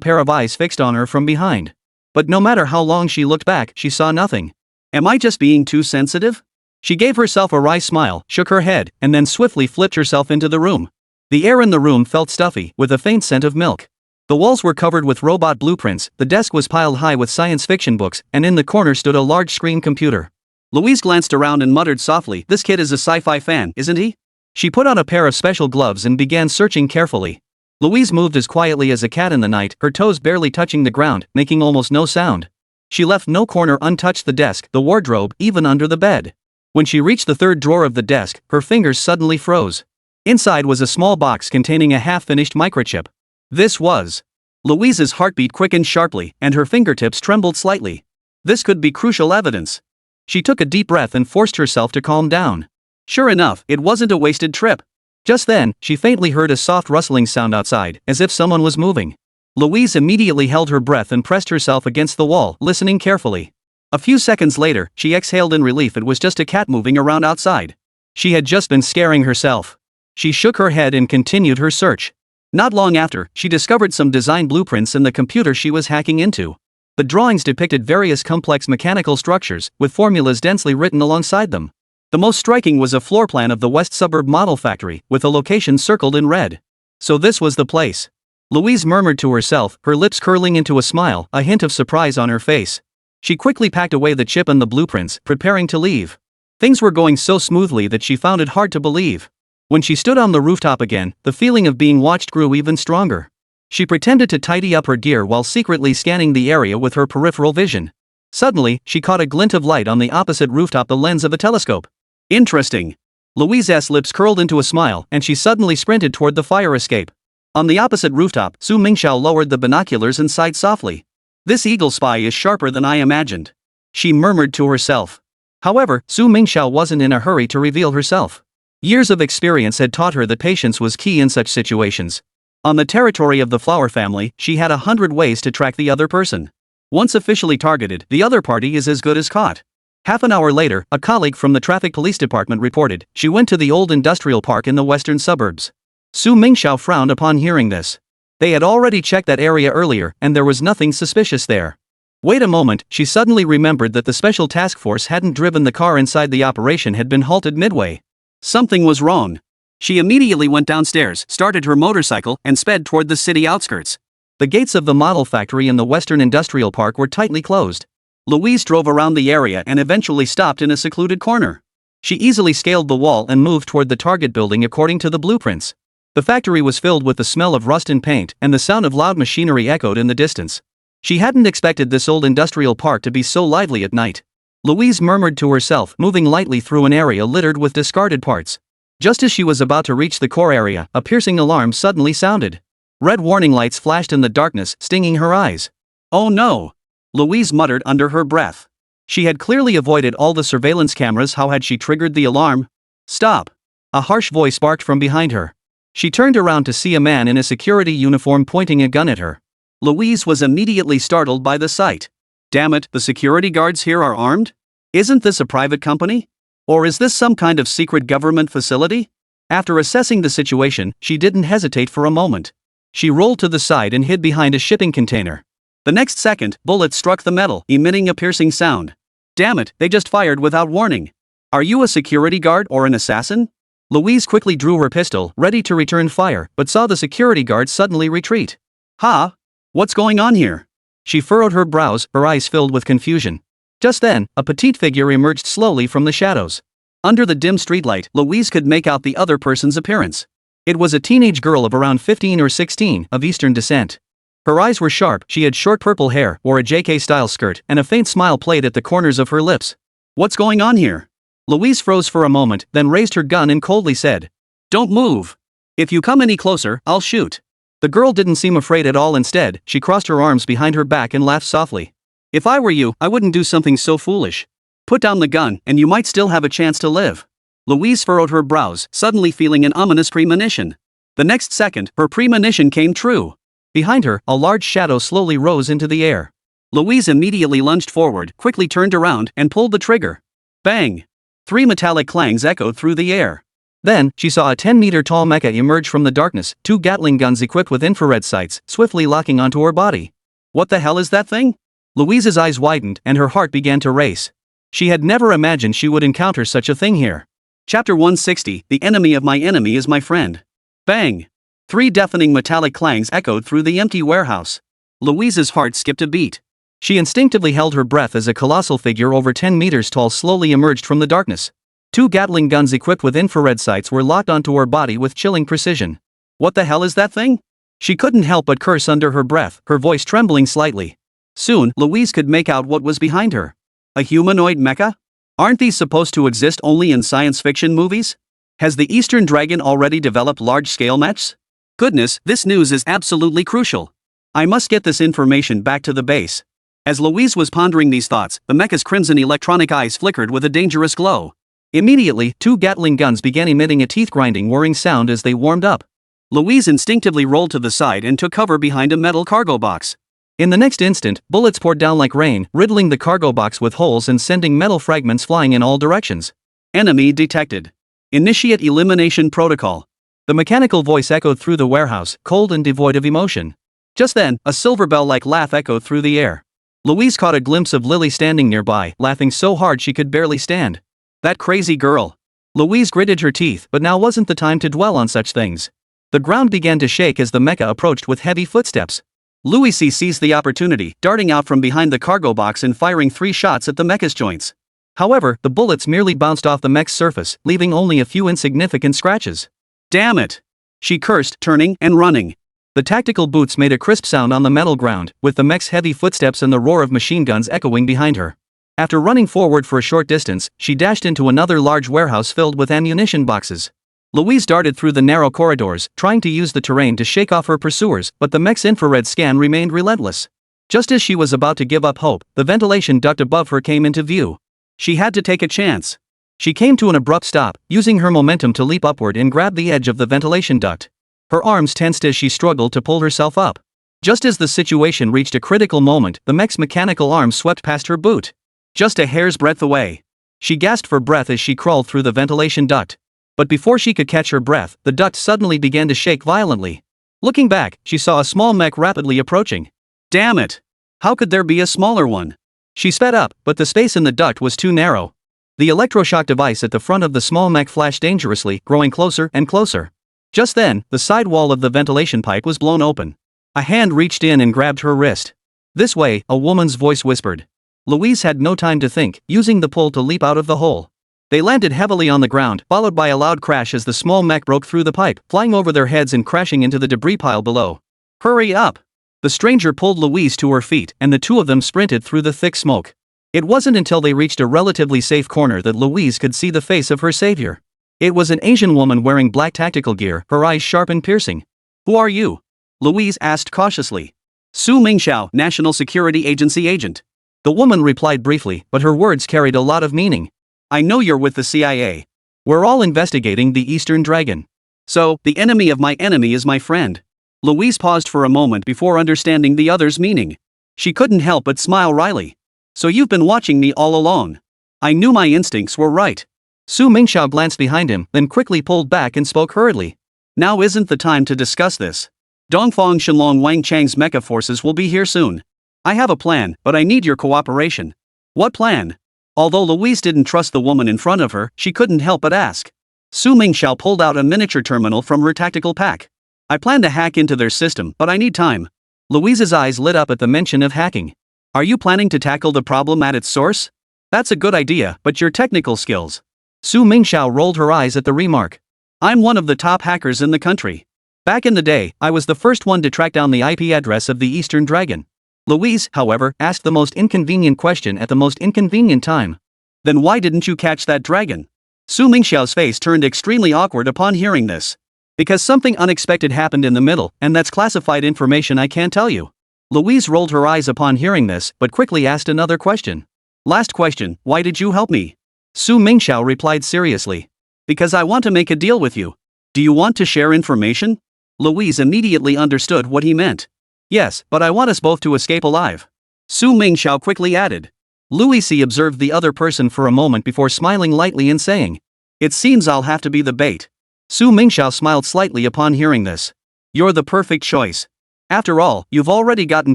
pair of eyes fixed on her from behind. But no matter how long she looked back, she saw nothing. Am I just being too sensitive? She gave herself a wry smile, shook her head, and then swiftly flipped herself into the room. The air in the room felt stuffy, with a faint scent of milk. The walls were covered with robot blueprints, the desk was piled high with science fiction books, and in the corner stood a large screen computer. Louise glanced around and muttered softly, "This kid is a sci-fi fan, isn't he?" She put on a pair of special gloves and began searching carefully. Louise moved as quietly as a cat in the night, her toes barely touching the ground, making almost no sound. She left no corner untouched: the desk, the wardrobe, even under the bed. When she reached the third drawer of the desk, her fingers suddenly froze. Inside was a small box containing a half-finished microchip. This was. Louise's heartbeat quickened sharply, and her fingertips trembled slightly. This could be crucial evidence. She took a deep breath and forced herself to calm down. Sure enough, it wasn't a wasted trip. Just then, she faintly heard a soft rustling sound outside, as if someone was moving. Louise immediately held her breath and pressed herself against the wall, listening carefully. A few seconds later, she exhaled in relief. It was just a cat moving around outside. She had just been scaring herself. She shook her head and continued her search. Not long after, she discovered some design blueprints in the computer she was hacking into. The drawings depicted various complex mechanical structures, with formulas densely written alongside them. The most striking was a floor plan of the West Suburb Model Factory, with a location circled in red. So this was the place. Louise murmured to herself, her lips curling into a smile, a hint of surprise on her face. She quickly packed away the chip and the blueprints, preparing to leave. Things were going so smoothly that she found it hard to believe. When she stood on the rooftop again, the feeling of being watched grew even stronger. She pretended to tidy up her gear while secretly scanning the area with her peripheral vision. Suddenly, she caught a glint of light on the opposite rooftop, the lens of a telescope. Interesting. Louise's lips curled into a smile, and she suddenly sprinted toward the fire escape. On the opposite rooftop, Su Mingxiao lowered the binoculars and sighed softly. "This eagle spy is sharper than I imagined," she murmured to herself. However, Su Mingxiao wasn't in a hurry to reveal herself. Years of experience had taught her that patience was key in such situations. On the territory of the Flower family, she had 100 ways to track the other person. Once officially targeted, the other party is as good as caught. Half an hour later, a colleague from the traffic police department reported she went to the old industrial park in the western suburbs. Su Mingxiao frowned upon hearing this. They had already checked that area earlier, and there was nothing suspicious there. Wait a moment, she suddenly remembered that the special task force hadn't driven the car inside. The operation had been halted midway. Something was wrong. She immediately went downstairs, started her motorcycle, and sped toward the city outskirts. The gates of the model factory in the western industrial park were tightly closed. Louise drove around the area and eventually stopped in a secluded corner. She easily scaled the wall and moved toward the target building according to the blueprints. The factory was filled with the smell of rust and paint, and the sound of loud machinery echoed in the distance. She hadn't expected this old industrial park to be so lively at night. Louise murmured to herself, moving lightly through an area littered with discarded parts. Just as she was about to reach the core area, a piercing alarm suddenly sounded. Red warning lights flashed in the darkness, stinging her eyes. "Oh no!" Louise muttered under her breath. She had clearly avoided all the surveillance cameras. How had she triggered the alarm? "Stop!" A harsh voice barked from behind her. She turned around to see a man in a security uniform pointing a gun at her. Louise was immediately startled by the sight. Damn it, the security guards here are armed? Isn't this a private company? Or is this some kind of secret government facility? After assessing the situation, she didn't hesitate for a moment. She rolled to the side and hid behind a shipping container. The next second, bullets struck the metal, emitting a piercing sound. Damn it, they just fired without warning. Are you a security guard or an assassin? Louise quickly drew her pistol, ready to return fire, but saw the security guard suddenly retreat. Ha! What's going on here? She furrowed her brows, her eyes filled with confusion. Just then, a petite figure emerged slowly from the shadows. Under the dim streetlight, Louise could make out the other person's appearance. It was a teenage girl of around 15 or 16, of Eastern descent. Her eyes were sharp, she had short purple hair, wore a JK-style skirt, and a faint smile played at the corners of her lips. What's going on here? Louise froze for a moment, then raised her gun and coldly said, "Don't move. If you come any closer, I'll shoot." The girl didn't seem afraid at all. Instead, she crossed her arms behind her back and laughed softly. "If I were you, I wouldn't do something so foolish. Put down the gun, and you might still have a chance to live." Louise furrowed her brows, suddenly feeling an ominous premonition. The next second, her premonition came true. Behind her, a large shadow slowly rose into the air. Louise immediately lunged forward, quickly turned around, and pulled the trigger. Bang! 3 metallic clangs echoed through the air. Then, she saw a 10-meter-tall mecha emerge from the darkness, 2 Gatling guns equipped with infrared sights, swiftly locking onto her body. What the hell is that thing? Louise's eyes widened, and her heart began to race. She had never imagined she would encounter such a thing here. Chapter 160, The enemy of my enemy is my friend. Bang! 3 deafening metallic clangs echoed through the empty warehouse. Louise's heart skipped a beat. She instinctively held her breath as a colossal figure over 10 meters tall slowly emerged from the darkness. 2 Gatling guns equipped with infrared sights were locked onto her body with chilling precision. What the hell is that thing? She couldn't help but curse under her breath, her voice trembling slightly. Soon, Louise could make out what was behind her. A humanoid mecha? Aren't these supposed to exist only in science fiction movies? Has the Eastern Dragon already developed large-scale mechs? Goodness, this news is absolutely crucial. I must get this information back to the base. As Louise was pondering these thoughts, the mecha's crimson electronic eyes flickered with a dangerous glow. Immediately, 2 Gatling guns began emitting a teeth-grinding whirring sound as they warmed up. Louise instinctively rolled to the side and took cover behind a metal cargo box. In the next instant, bullets poured down like rain, riddling the cargo box with holes and sending metal fragments flying in all directions. Enemy detected. Initiate elimination protocol. The mechanical voice echoed through the warehouse, cold and devoid of emotion. Just then, a silver bell-like laugh echoed through the air. Louise caught a glimpse of Lily standing nearby, laughing so hard she could barely stand. That crazy girl. Louise gritted her teeth, but now wasn't the time to dwell on such things. The ground began to shake as the mecha approached with heavy footsteps. Louise seized the opportunity, darting out from behind the cargo box and firing 3 shots at the mecha's joints. However, the bullets merely bounced off the mech's surface, leaving only a few insignificant scratches. Damn it! She cursed, turning and running. The tactical boots made a crisp sound on the metal ground, with the mech's heavy footsteps and the roar of machine guns echoing behind her. After running forward for a short distance, she dashed into another large warehouse filled with ammunition boxes. Louise darted through the narrow corridors, trying to use the terrain to shake off her pursuers, but the mech's infrared scan remained relentless. Just as she was about to give up hope, the ventilation duct above her came into view. She had to take a chance. She came to an abrupt stop, using her momentum to leap upward and grab the edge of the ventilation duct. Her arms tensed as she struggled to pull herself up. Just as the situation reached a critical moment, the mech's mechanical arm swept past her boot. Just a hair's breadth away. She gasped for breath as she crawled through the ventilation duct. But before she could catch her breath, the duct suddenly began to shake violently. Looking back, she saw a small mech rapidly approaching. Damn it! How could there be a smaller one? She sped up, but the space in the duct was too narrow. The electroshock device at the front of the small mech flashed dangerously, growing closer and closer. Just then, the side wall of the ventilation pipe was blown open. A hand reached in and grabbed her wrist. "This way," a woman's voice whispered. Louise had no time to think, using the pull to leap out of the hole. They landed heavily on the ground, followed by a loud crash as the small mech broke through the pipe, flying over their heads and crashing into the debris pile below. "Hurry up!" The stranger pulled Louise to her feet, and the two of them sprinted through the thick smoke. It wasn't until they reached a relatively safe corner that Louise could see the face of her savior. It was an Asian woman wearing black tactical gear, her eyes sharp and piercing. "Who are you?" Louise asked cautiously. "Su Mingxiao, National Security Agency agent." The woman replied briefly, but her words carried a lot of meaning. "I know you're with the CIA. We're all investigating the Eastern Dragon. So, the enemy of my enemy is my friend." Louise paused for a moment before understanding the other's meaning. She couldn't help but smile wryly. "So you've been watching me all along. I knew my instincts were right." Su Mingxiao glanced behind him, then quickly pulled back and spoke hurriedly. "Now isn't the time to discuss this. Dongfang Shenlong Wang Chang's mecha forces will be here soon. I have a plan, but I need your cooperation." "What plan?" Although Louise didn't trust the woman in front of her, she couldn't help but ask. Su Mingxiao pulled out a miniature terminal from her tactical pack. I plan to hack into their system, but I need time. Louise's eyes lit up at the mention of hacking. Are you planning to tackle the problem at its source? That's a good idea, but your technical skills. Su Mingxiao rolled her eyes at the remark. I'm one of the top hackers in the country. Back in the day, I was the first one to track down the IP address of the Eastern Dragon. Louise, however, asked the most inconvenient question at the most inconvenient time. Then why didn't you catch that dragon? Su Mingxiao's face turned extremely awkward upon hearing this. Because something unexpected happened in the middle, and that's classified information I can't tell you. Louise rolled her eyes upon hearing this, but quickly asked another question. Last question, why did you help me? Su Mingxiao replied seriously. Because I want to make a deal with you. Do you want to share information? Louise immediately understood what he meant. Yes, but I want us both to escape alive. Su Mingxiao quickly added. Louise observed the other person for a moment before smiling lightly and saying, It seems I'll have to be the bait. Su Mingxiao smiled slightly upon hearing this. You're the perfect choice. After all, you've already gotten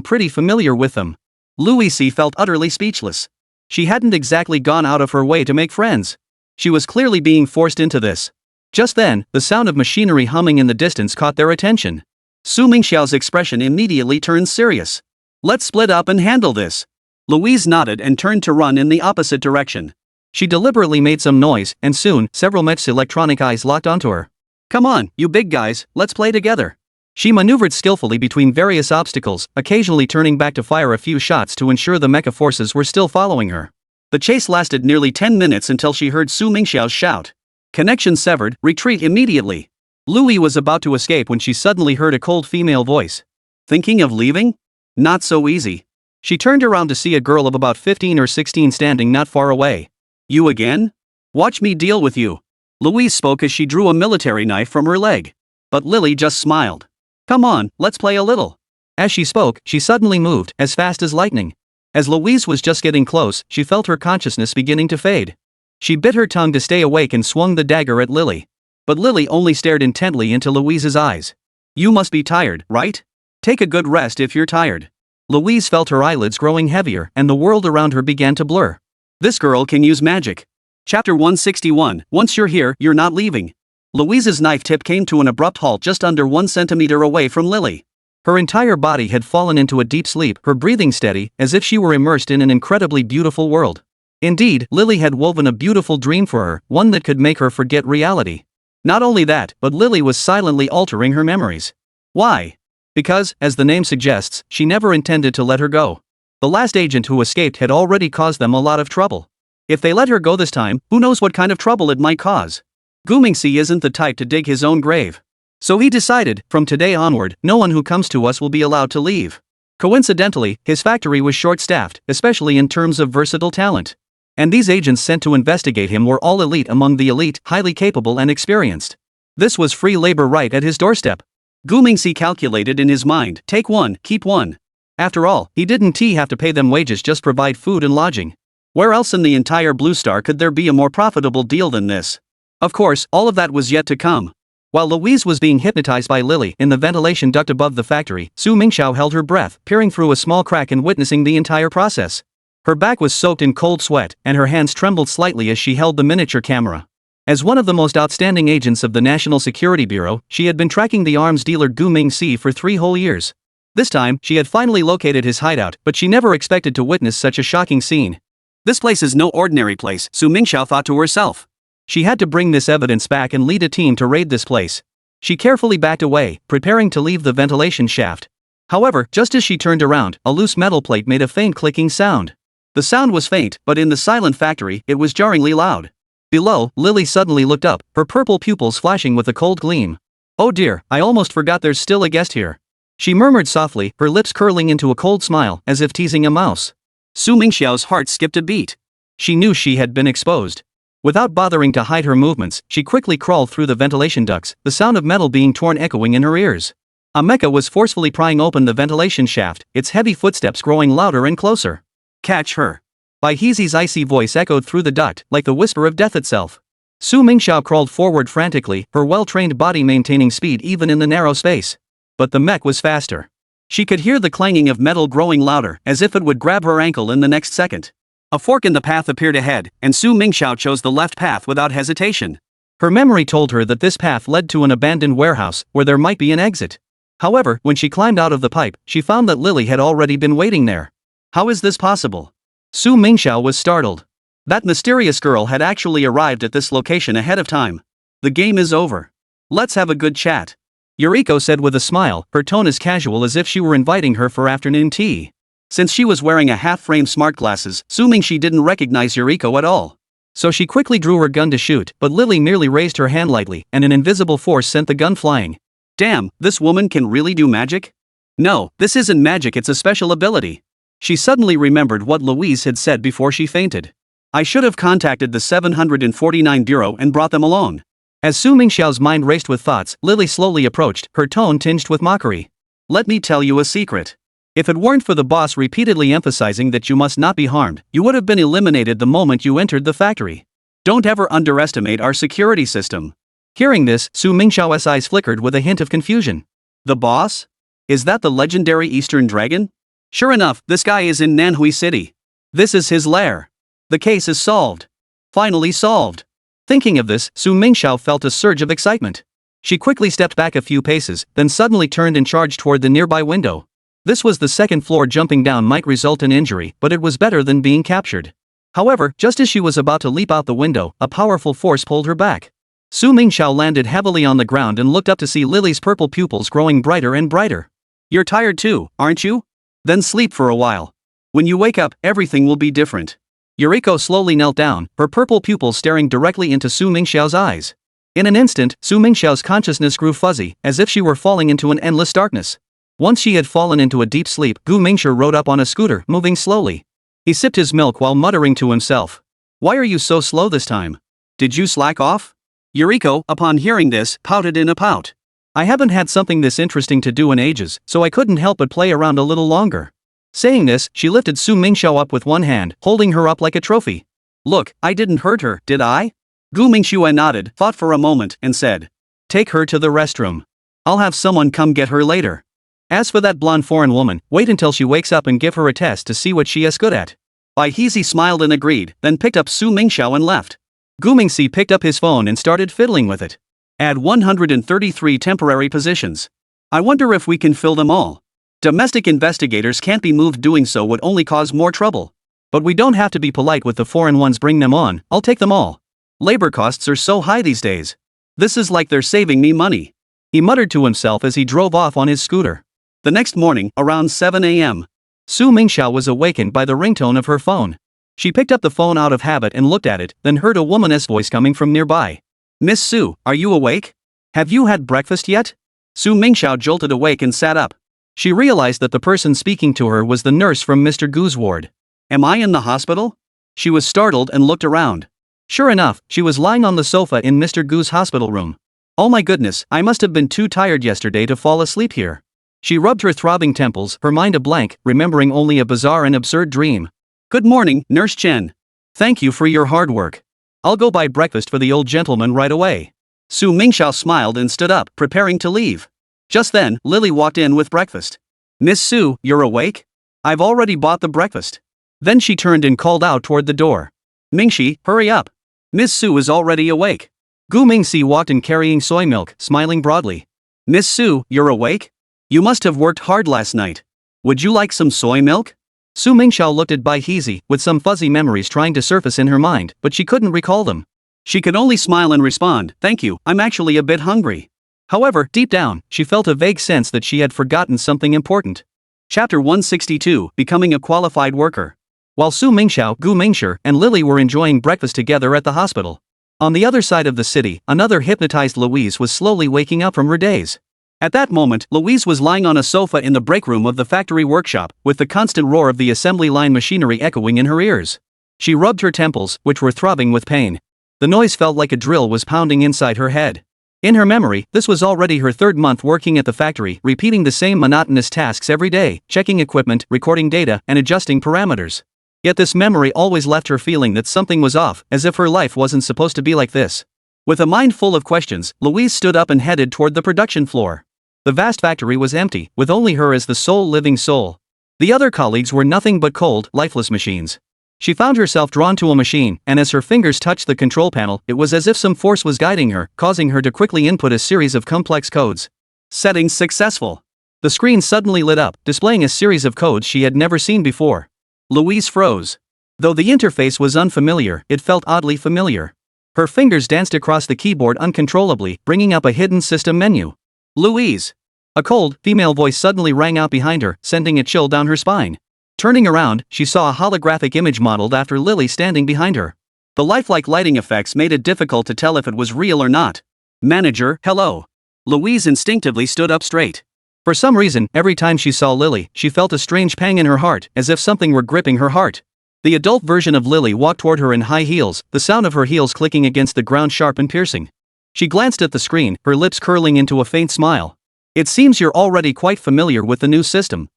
pretty familiar with them. Louise felt utterly speechless. She hadn't exactly gone out of her way to make friends. She was clearly being forced into this. Just then, the sound of machinery humming in the distance caught their attention. Su Mingxiao's expression immediately turned serious. Let's split up and handle this. Louise nodded and turned to run in the opposite direction. She deliberately made some noise, and soon, several Mech's electronic eyes locked onto her. Come on, you big guys, let's play together. She maneuvered skillfully between various obstacles, occasionally turning back to fire a few shots to ensure the mecha forces were still following her. The chase lasted nearly 10 minutes until she heard Su Mingxiao shout. Connection severed, retreat immediately. Louis was about to escape when she suddenly heard a cold female voice. Thinking of leaving? Not so easy. She turned around to see a girl of about 15 or 16 standing not far away. You again? Watch me deal with you. Louise spoke as she drew a military knife from her leg. But Lily just smiled. Come on, let's play a little. As she spoke, she suddenly moved, as fast as lightning. As Louise was just getting close, she felt her consciousness beginning to fade. She bit her tongue to stay awake and swung the dagger at Lily. But Lily only stared intently into Louise's eyes. You must be tired, right? Take a good rest if you're tired. Louise felt her eyelids growing heavier and the world around her began to blur. This girl can use magic. Chapter 161, Once you're here, you're not leaving. Louise's knife tip came to an abrupt halt just under 1 centimeter away from Lily. Her entire body had fallen into a deep sleep, her breathing steady, as if she were immersed in an incredibly beautiful world. Indeed, Lily had woven a beautiful dream for her, one that could make her forget reality. Not only that, but Lily was silently altering her memories. Why? Because, as the name suggests, she never intended to let her go. The last agent who escaped had already caused them a lot of trouble. If they let her go this time, who knows what kind of trouble it might cause. Gumingxi isn't the type to dig his own grave. So he decided, from today onward, no one who comes to us will be allowed to leave. Coincidentally, his factory was short-staffed, especially in terms of versatile talent. And these agents sent to investigate him were all elite among the elite, highly capable and experienced. This was free labor right at his doorstep. Gumingxi calculated in his mind, take one, keep one. After all, he didn't have to pay them wages, just provide food and lodging. Where else in the entire Blue Star could there be a more profitable deal than this? Of course, all of that was yet to come. While Louise was being hypnotized by Lily in the ventilation duct above the factory, Su Mingxiao held her breath, peering through a small crack and witnessing the entire process. Her back was soaked in cold sweat, and her hands trembled slightly as she held the miniature camera. As one of the most outstanding agents of the National Security Bureau, she had been tracking the arms dealer Gu Mingxi for 3 whole years. This time, she had finally located his hideout, but she never expected to witness such a shocking scene. This place is no ordinary place, Su Mingxiao thought to herself. She had to bring this evidence back and lead a team to raid this place. She carefully backed away, preparing to leave the ventilation shaft. However, just as she turned around, a loose metal plate made a faint clicking sound. The sound was faint, but in the silent factory, it was jarringly loud. Below, Lily suddenly looked up, her purple pupils flashing with a cold gleam. Oh dear, I almost forgot there's still a guest here. She murmured softly, her lips curling into a cold smile, as if teasing a mouse. Su Mingxiao's heart skipped a beat. She knew she had been exposed. Without bothering to hide her movements, she quickly crawled through the ventilation ducts, the sound of metal being torn echoing in her ears. A mecha was forcefully prying open the ventilation shaft, its heavy footsteps growing louder and closer. Catch her. Bai Heezi's icy voice echoed through the duct, like the whisper of death itself. Su Mingxiao crawled forward frantically, her well-trained body maintaining speed even in the narrow space. But the mech was faster. She could hear the clanging of metal growing louder, as if it would grab her ankle in the next second. A fork in the path appeared ahead, and Su Mingxiao chose the left path without hesitation. Her memory told her that this path led to an abandoned warehouse where there might be an exit. However, when she climbed out of the pipe, she found that Lily had already been waiting there. How is this possible? Su Mingxiao was startled. That mysterious girl had actually arrived at this location ahead of time. The game is over. Let's have a good chat. Yuriko said with a smile, her tone as casual as if she were inviting her for afternoon tea. Since she was wearing a half-frame smart glasses, assuming she didn't recognize Yuriko at all. So she quickly drew her gun to shoot, but Lily merely raised her hand lightly, and an invisible force sent the gun flying. Damn, this woman can really do magic? No, this isn't magic, it's a special ability. She suddenly remembered what Louise had said before she fainted. I should have contacted the 749 Bureau and brought them along. As Su Mingxiao's mind raced with thoughts, Lily slowly approached, her tone tinged with mockery. Let me tell you a secret. If it weren't for the boss repeatedly emphasizing that you must not be harmed, you would have been eliminated the moment you entered the factory. Don't ever underestimate our security system. Hearing this, Su Mingxiao's eyes flickered with a hint of confusion. The boss? Is that the legendary Eastern Dragon? Sure enough, this guy is in Nanhui City. This is his lair. The case is solved. Finally solved. Thinking of this, Su Mingxiao felt a surge of excitement. She quickly stepped back a few paces, then suddenly turned and charged toward the nearby window. This was the second floor. Jumping down might result in injury, but it was better than being captured. However, just as she was about to leap out the window, a powerful force pulled her back. Su Mingxiao landed heavily on the ground and looked up to see Lily's purple pupils growing brighter and brighter. You're tired too, aren't you? Then sleep for a while. When you wake up, everything will be different. Yuriko slowly knelt down, her purple pupils staring directly into Su Mingxiao's eyes. In an instant, Su Mingxiao's consciousness grew fuzzy, as if she were falling into an endless darkness. Once she had fallen into a deep sleep, Gu Mingshi rode up on a scooter, moving slowly. He sipped his milk while muttering to himself. Why are you so slow this time? Did you slack off? Yuriko, upon hearing this, pouted in a pout. I haven't had something this interesting to do in ages, so I couldn't help but play around a little longer. Saying this, she lifted Su Mingxiao up with one hand, holding her up like a trophy. Look, I didn't hurt her, did I? Gu Mingshi nodded, thought for a moment, and said. Take her to the restroom. I'll have someone come get her later. As for that blonde foreign woman, wait until she wakes up and give her a test to see what she is good at. Bai Hezi smiled and agreed, then picked up Su Mingxiao and left. Gu Mingxi picked up his phone and started fiddling with it. Add 133 temporary positions. I wonder if we can fill them all. Domestic investigators can't be moved. Doing so would only cause more trouble. But we don't have to be polite with the foreign ones. Bring them on, I'll take them all. Labor costs are so high these days. This is like they're saving me money. He muttered to himself as he drove off on his scooter. The next morning, around 7 a.m., Su Mingxiao was awakened by the ringtone of her phone. She picked up the phone out of habit and looked at it, then heard a woman's voice coming from nearby. Miss Su, are you awake? Have you had breakfast yet? Su Mingxiao jolted awake and sat up. She realized that the person speaking to her was the nurse from Mr. Gu's ward. Am I in the hospital? She was startled and looked around. Sure enough, she was lying on the sofa in Mr. Gu's hospital room. Oh my goodness, I must have been too tired yesterday to fall asleep here. She rubbed her throbbing temples, her mind a blank, remembering only a bizarre and absurd dream. Good morning, Nurse Chen. Thank you for your hard work. I'll go buy breakfast for the old gentleman right away. Su Mingxiao smiled and stood up, preparing to leave. Just then, Lily walked in with breakfast. Miss Su, you're awake? I've already bought the breakfast. Then she turned and called out toward the door. Mingxi, hurry up. Miss Su is already awake. Gu Mingxi walked in carrying soy milk, smiling broadly. Miss Su, you're awake? You must have worked hard last night. Would you like some soy milk? Su Mingxiao looked at Bai Hezi, with some fuzzy memories trying to surface in her mind, but she couldn't recall them. She could only smile and respond, thank you, I'm actually a bit hungry. However, deep down, she felt a vague sense that she had forgotten something important. Chapter 162, Becoming a Qualified Worker. While Su Mingxiao, Gu Mingshi, and Lily were enjoying breakfast together at the hospital. On the other side of the city, another hypnotized Louise was slowly waking up from her daze. At that moment, Louise was lying on a sofa in the break room of the factory workshop, with the constant roar of the assembly line machinery echoing in her ears. She rubbed her temples, which were throbbing with pain. The noise felt like a drill was pounding inside her head. In her memory, this was already her third month working at the factory, repeating the same monotonous tasks every day, checking equipment, recording data, and adjusting parameters. Yet this memory always left her feeling that something was off, as if her life wasn't supposed to be like this. With a mind full of questions, Louise stood up and headed toward the production floor. The vast factory was empty, with only her as the sole living soul. The other colleagues were nothing but cold, lifeless machines. She found herself drawn to a machine, and as her fingers touched the control panel, it was as if some force was guiding her, causing her to quickly input a series of complex codes. Settings successful. The screen suddenly lit up, displaying a series of codes she had never seen before. Louise froze. Though the interface was unfamiliar, it felt oddly familiar. Her fingers danced across the keyboard uncontrollably, bringing up a hidden system menu. Louise. A cold, female voice suddenly rang out behind her, sending a chill down her spine. Turning around, she saw a holographic image modeled after Lily standing behind her. The lifelike lighting effects made it difficult to tell if it was real or not. Manager, hello. Louise instinctively stood up straight. For some reason, every time she saw Lily, she felt a strange pang in her heart, as if something were gripping her heart. The adult version of Lily walked toward her in high heels, the sound of her heels clicking against the ground sharp and piercing. She glanced at the screen, her lips curling into a faint smile. It seems you're already quite familiar with the new system.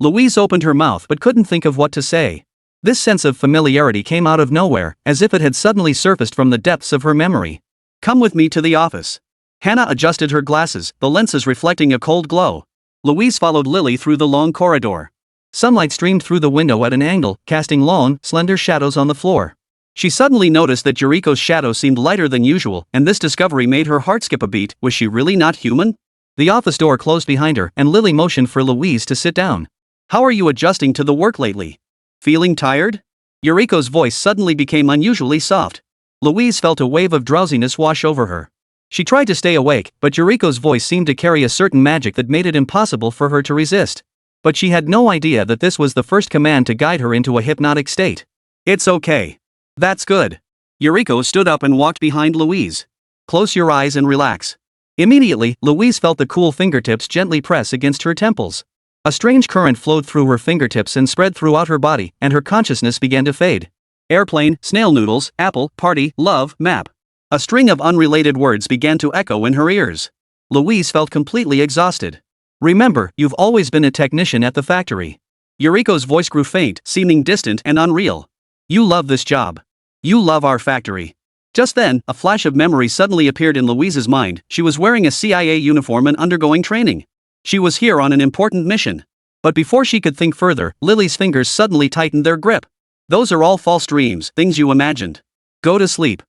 Louise opened her mouth but couldn't think of what to say. This sense of familiarity came out of nowhere, as if it had suddenly surfaced from the depths of her memory. Come with me to the office. Hannah adjusted her glasses, the lenses reflecting a cold glow. Louise followed Lily through the long corridor. Sunlight streamed through the window at an angle, casting long, slender shadows on the floor. She suddenly noticed that Yuriko's shadow seemed lighter than usual, and this discovery made her heart skip a beat. Was she really not human? The office door closed behind her, and Lily motioned for Louise to sit down. How are you adjusting to the work lately? Feeling tired? Yuriko's voice suddenly became unusually soft. Louise felt a wave of drowsiness wash over her. She tried to stay awake, but Yuriko's voice seemed to carry a certain magic that made it impossible for her to resist. But she had no idea that this was the first command to guide her into a hypnotic state. It's okay. That's good. Yuriko stood up and walked behind Louise. Close your eyes and relax. Immediately, Louise felt the cool fingertips gently press against her temples. A strange current flowed through her fingertips and spread throughout her body, and her consciousness began to fade. Airplane, snail noodles, apple, party, love, map. A string of unrelated words began to echo in her ears. Louise felt completely exhausted. Remember, you've always been a technician at the factory. Yuriko's voice grew faint, seeming distant and unreal. You love this job. You love our factory. Just then, a flash of memory suddenly appeared in Louise's mind. She was wearing a CIA uniform and undergoing training. She was here on an important mission. But before she could think further, Lily's fingers suddenly tightened their grip. Those are all false dreams, things you imagined. Go to sleep.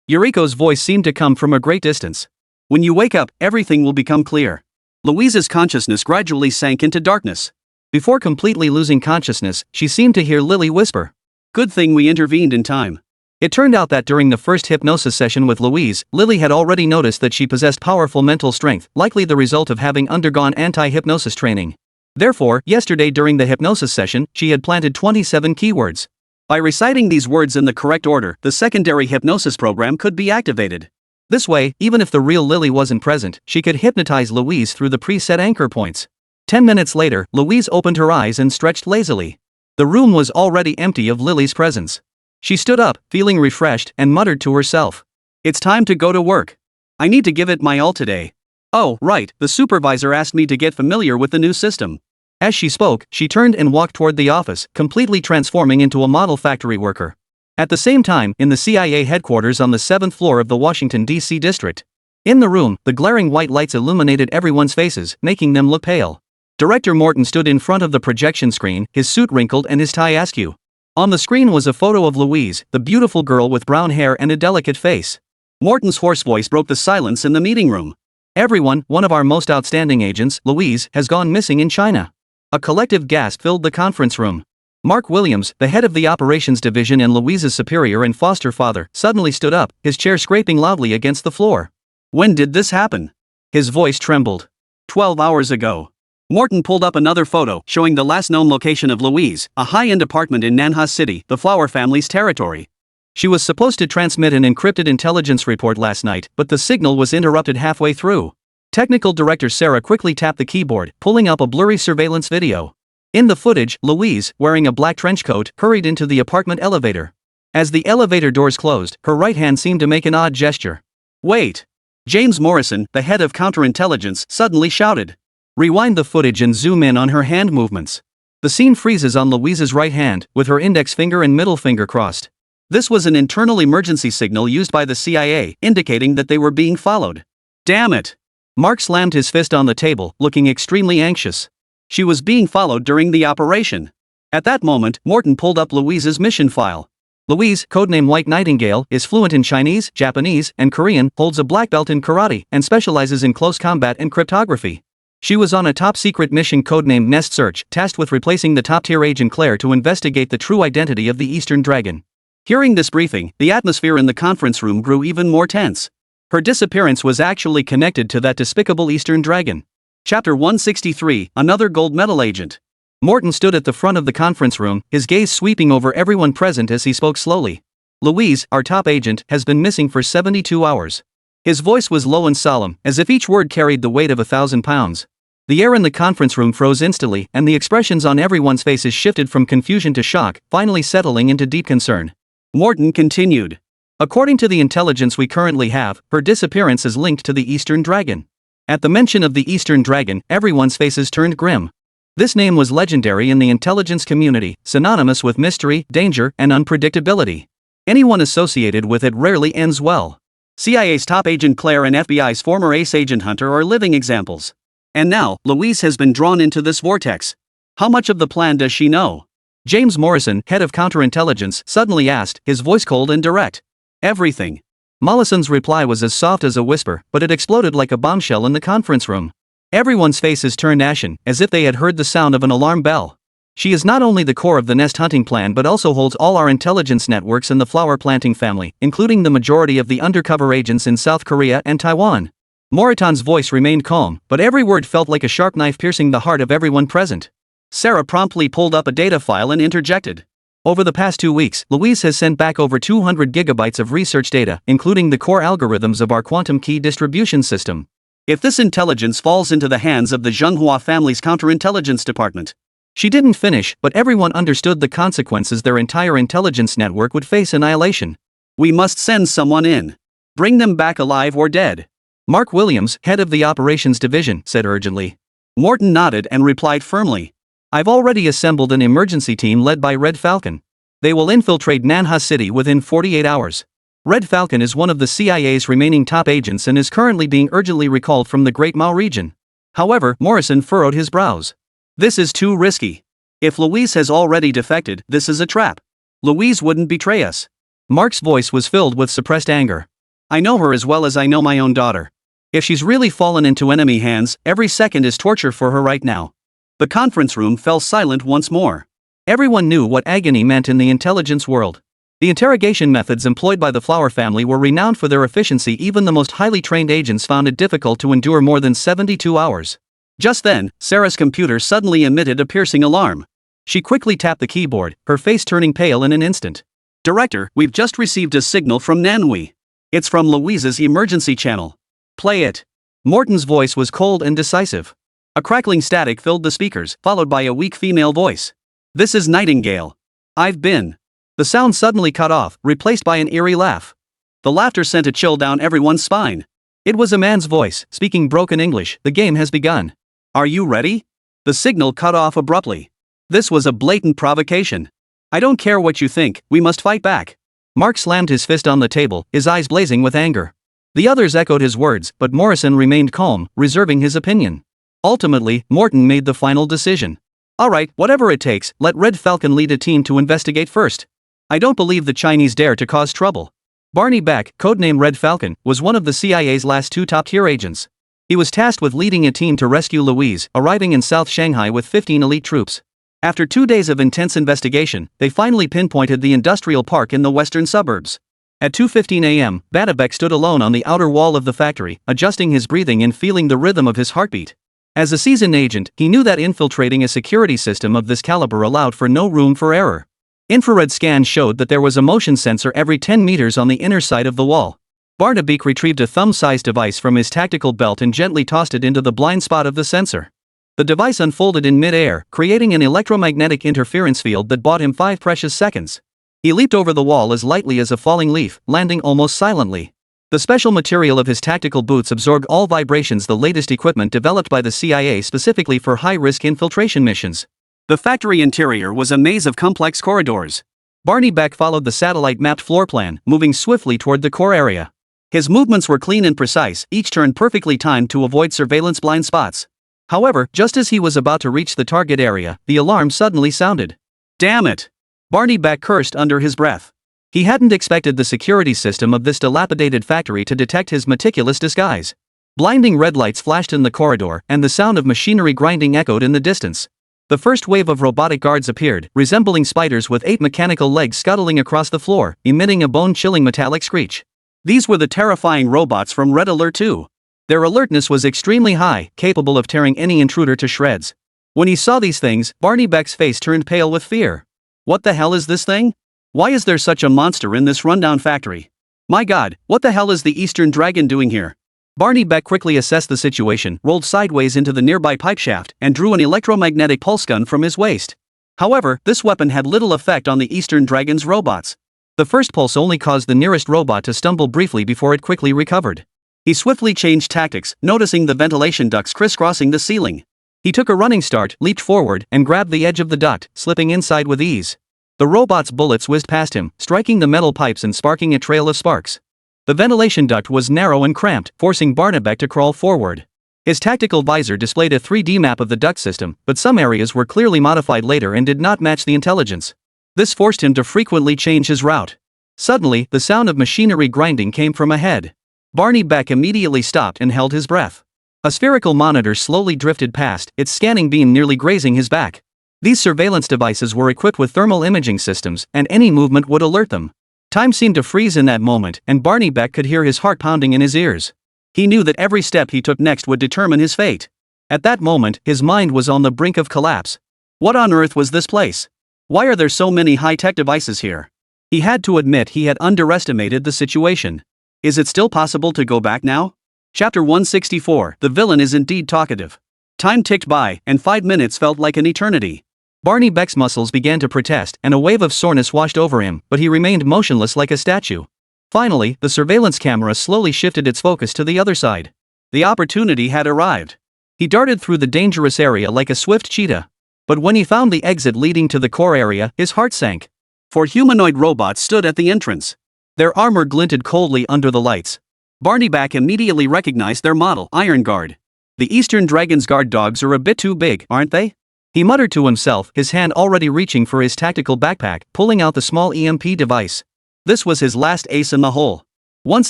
Yuriko's voice seemed to come from a great distance. When you wake up, everything will become clear. Louise's consciousness gradually sank into darkness. Before completely losing consciousness, she seemed to hear Lily whisper. Good thing we intervened in time. It turned out that during the first hypnosis session with Louise, Lily had already noticed that she possessed powerful mental strength, likely the result of having undergone anti-hypnosis training. Therefore, yesterday during the hypnosis session, she had planted 27 keywords. By reciting these words in the correct order, the secondary hypnosis program could be activated. This way, even if the real Lily wasn't present, she could hypnotize Louise through the preset anchor points. 10 minutes later, Louise opened her eyes and stretched lazily. The room was already empty of Lily's presence. She stood up, feeling refreshed, and muttered to herself. It's time to go to work. I need to give it my all today. Oh, right, the supervisor asked me to get familiar with the new system. As she spoke, she turned and walked toward the office, completely transforming into a model factory worker. At the same time, in the CIA headquarters on the 7th floor of the Washington, D.C. district. In the room, the glaring white lights illuminated everyone's faces, making them look pale. Director Morton stood in front of the projection screen, his suit wrinkled and his tie askew. On the screen was a photo of Louise, the beautiful girl with brown hair and a delicate face. Morton's hoarse voice broke the silence in the meeting room. Everyone, one of our most outstanding agents, Louise, has gone missing in China. A collective gasp filled the conference room. Mark Williams, the head of the operations division and Louise's superior and foster father, suddenly stood up, his chair scraping loudly against the floor. When did this happen? His voice trembled. 12 hours ago. Morton pulled up another photo showing the last known location of Louise, a high-end apartment in Manhwa City, the Flower family's territory. She was supposed to transmit an encrypted intelligence report last night, but the signal was interrupted halfway through. Technical director Sarah quickly tapped the keyboard, pulling up a blurry surveillance video. In the footage, Louise, wearing a black trench coat, hurried into the apartment elevator. As the elevator doors closed, her right hand seemed to make an odd gesture. Wait! James Morrison, the head of counterintelligence, suddenly shouted. Rewind the footage and zoom in on her hand movements. The scene freezes on Louise's right hand, with her index finger and middle finger crossed. This was an internal emergency signal used by the CIA, indicating that they were being followed. Damn it! Mark slammed his fist on the table, looking extremely anxious. She was being followed during the operation. At that moment, Morton pulled up Louise's mission file. Louise, codename White Nightingale, is fluent in Chinese, Japanese, and Korean, holds a black belt in karate, and specializes in close combat and cryptography. She was on a top-secret mission codenamed Nest Search, tasked with replacing the top-tier agent Claire to investigate the true identity of the Eastern Dragon. Hearing this briefing, the atmosphere in the conference room grew even more tense. Her disappearance was actually connected to that despicable Eastern Dragon. Chapter 163, Another Gold Medal Agent. Morton stood at the front of the conference room, his gaze sweeping over everyone present as he spoke slowly. Louise, our top agent, has been missing for 72 hours. His voice was low and solemn, as if each word carried the weight of 1,000 pounds. The air in the conference room froze instantly, and the expressions on everyone's faces shifted from confusion to shock, finally settling into deep concern. Morton continued. According to the intelligence we currently have, her disappearance is linked to the Eastern Dragon. At the mention of the Eastern Dragon, everyone's faces turned grim. This name was legendary in the intelligence community, synonymous with mystery, danger, and unpredictability. Anyone associated with it rarely ends well. CIA's top agent Claire and FBI's former ace agent Hunter are living examples. And now, Louise has been drawn into this vortex. How much of the plan does she know? James Morrison, head of counterintelligence, suddenly asked, his voice cold and direct. Everything. Mollison's reply was as soft as a whisper, but it exploded like a bombshell in the conference room. Everyone's faces turned ashen, as if they had heard the sound of an alarm bell. She is not only the core of the nest hunting plan but also holds all our intelligence networks in the flower planting family, including the majority of the undercover agents in South Korea and Taiwan. Moritan's voice remained calm, but every word felt like a sharp knife piercing the heart of everyone present. Sarah promptly pulled up a data file and interjected. Over the past 2 weeks, Louise has sent back over 200 gigabytes of research data, including the core algorithms of our quantum key distribution system. If this intelligence falls into the hands of the Zhenghua family's counterintelligence department. She didn't finish, but everyone understood the consequences. Their entire intelligence network would face annihilation. We must send someone in. Bring them back alive or dead. Mark Williams, head of the operations division, said urgently. Morton nodded and replied firmly. I've already assembled an emergency team led by Red Falcon. They will infiltrate Manhwa City within 48 hours. Red Falcon is one of the CIA's remaining top agents and is currently being urgently recalled from the Great Mao region. However, Morrison furrowed his brows. This is too risky. If Louise has already defected, this is a trap. Louise wouldn't betray us. Mark's voice was filled with suppressed anger. I know her as well as I know my own daughter. If she's really fallen into enemy hands, every second is torture for her right now. The conference room fell silent once more. Everyone knew what agony meant in the intelligence world. The interrogation methods employed by the Flower family were renowned for their efficiency. Even the most highly trained agents found it difficult to endure more than 72 hours. Just then, Sarah's computer suddenly emitted a piercing alarm. She quickly tapped the keyboard, her face turning pale in an instant. Director, we've just received a signal from Nanhui. It's from Louise's emergency channel. Play it. Morton's voice was cold and decisive. A crackling static filled the speakers, followed by a weak female voice. This is Nightingale. I've been. The sound suddenly cut off, replaced by an eerie laugh. The laughter sent a chill down everyone's spine. It was a man's voice, speaking broken English. The game has begun. Are you ready? The signal cut off abruptly. This was a blatant provocation. I don't care what you think, we must fight back. Mark slammed his fist on the table, his eyes blazing with anger. The others echoed his words, but Morrison remained calm, reserving his opinion. Ultimately, Morton made the final decision. Alright, whatever it takes, let Red Falcon lead a team to investigate first. I don't believe the Chinese dare to cause trouble. Barney Beck, codename Red Falcon, was one of the CIA's last 2 top-tier agents. He was tasked with leading a team to rescue Louise, arriving in South Shanghai with 15 elite troops. After 2 days of intense investigation, they finally pinpointed the industrial park in the western suburbs. At 2:15 a.m., Beck stood alone on the outer wall of the factory, adjusting his breathing and feeling the rhythm of his heartbeat. As a seasoned agent, he knew that infiltrating a security system of this caliber allowed for no room for error. Infrared scans showed that there was a motion sensor every 10 meters on the inner side of the wall. Barnabeek retrieved a thumb-sized device from his tactical belt and gently tossed it into the blind spot of the sensor. The device unfolded in mid-air, creating an electromagnetic interference field that bought him 5 precious seconds. He leaped over the wall as lightly as a falling leaf, landing almost silently. The special material of his tactical boots absorbed all vibrations, the latest equipment developed by the CIA specifically for high-risk infiltration missions. The factory interior was a maze of complex corridors. Barney Beck followed the satellite-mapped floor plan, moving swiftly toward the core area. His movements were clean and precise, each turn perfectly timed to avoid surveillance blind spots. However, just as he was about to reach the target area, the alarm suddenly sounded. Damn it! Barney Beck cursed under his breath. He hadn't expected the security system of this dilapidated factory to detect his meticulous disguise. Blinding red lights flashed in the corridor, and the sound of machinery grinding echoed in the distance. The first wave of robotic guards appeared, resembling spiders with 8 mechanical legs scuttling across the floor, emitting a bone-chilling metallic screech. These were the terrifying robots from Red Alert 2. Their alertness was extremely high, capable of tearing any intruder to shreds. When he saw these things, Barney Beck's face turned pale with fear. What the hell is this thing? Why is there such a monster in this rundown factory? My god, what the hell is the Eastern Dragon doing here? Barney Beck quickly assessed the situation, rolled sideways into the nearby pipe shaft, and drew an electromagnetic pulse gun from his waist. However, this weapon had little effect on the Eastern Dragon's robots. The first pulse only caused the nearest robot to stumble briefly before it quickly recovered. He swiftly changed tactics, noticing the ventilation ducts crisscrossing the ceiling. He took a running start, leaped forward, and grabbed the edge of the duct, slipping inside with ease. The robot's bullets whizzed past him, striking the metal pipes and sparking a trail of sparks. The ventilation duct was narrow and cramped, forcing Barney Beck to crawl forward. His tactical visor displayed a 3D map of the duct system, but some areas were clearly modified later and did not match the intelligence. This forced him to frequently change his route. Suddenly, the sound of machinery grinding came from ahead. Barney Beck immediately stopped and held his breath. A spherical monitor slowly drifted past, its scanning beam nearly grazing his back. These surveillance devices were equipped with thermal imaging systems, and any movement would alert them. Time seemed to freeze in that moment, and Barney Beck could hear his heart pounding in his ears. He knew that every step he took next would determine his fate. At that moment, his mind was on the brink of collapse. What on earth was this place? Why are there so many high-tech devices here? He had to admit he had underestimated the situation. Is it still possible to go back now? Chapter 164, The villain is indeed talkative. Time ticked by, and 5 minutes felt like an eternity. Barney Beck's muscles began to protest, and a wave of soreness washed over him, but he remained motionless like a statue. Finally, the surveillance camera slowly shifted its focus to the other side. The opportunity had arrived. He darted through the dangerous area like a swift cheetah. But when he found the exit leading to the core area, his heart sank. 4 humanoid robots stood at the entrance. Their armor glinted coldly under the lights. Barney Beck immediately recognized their model, Iron Guard. The Eastern Dragon's guard dogs are a bit too big, aren't they? He muttered to himself, his hand already reaching for his tactical backpack, pulling out the small EMP device. This was his last ace in the hole. Once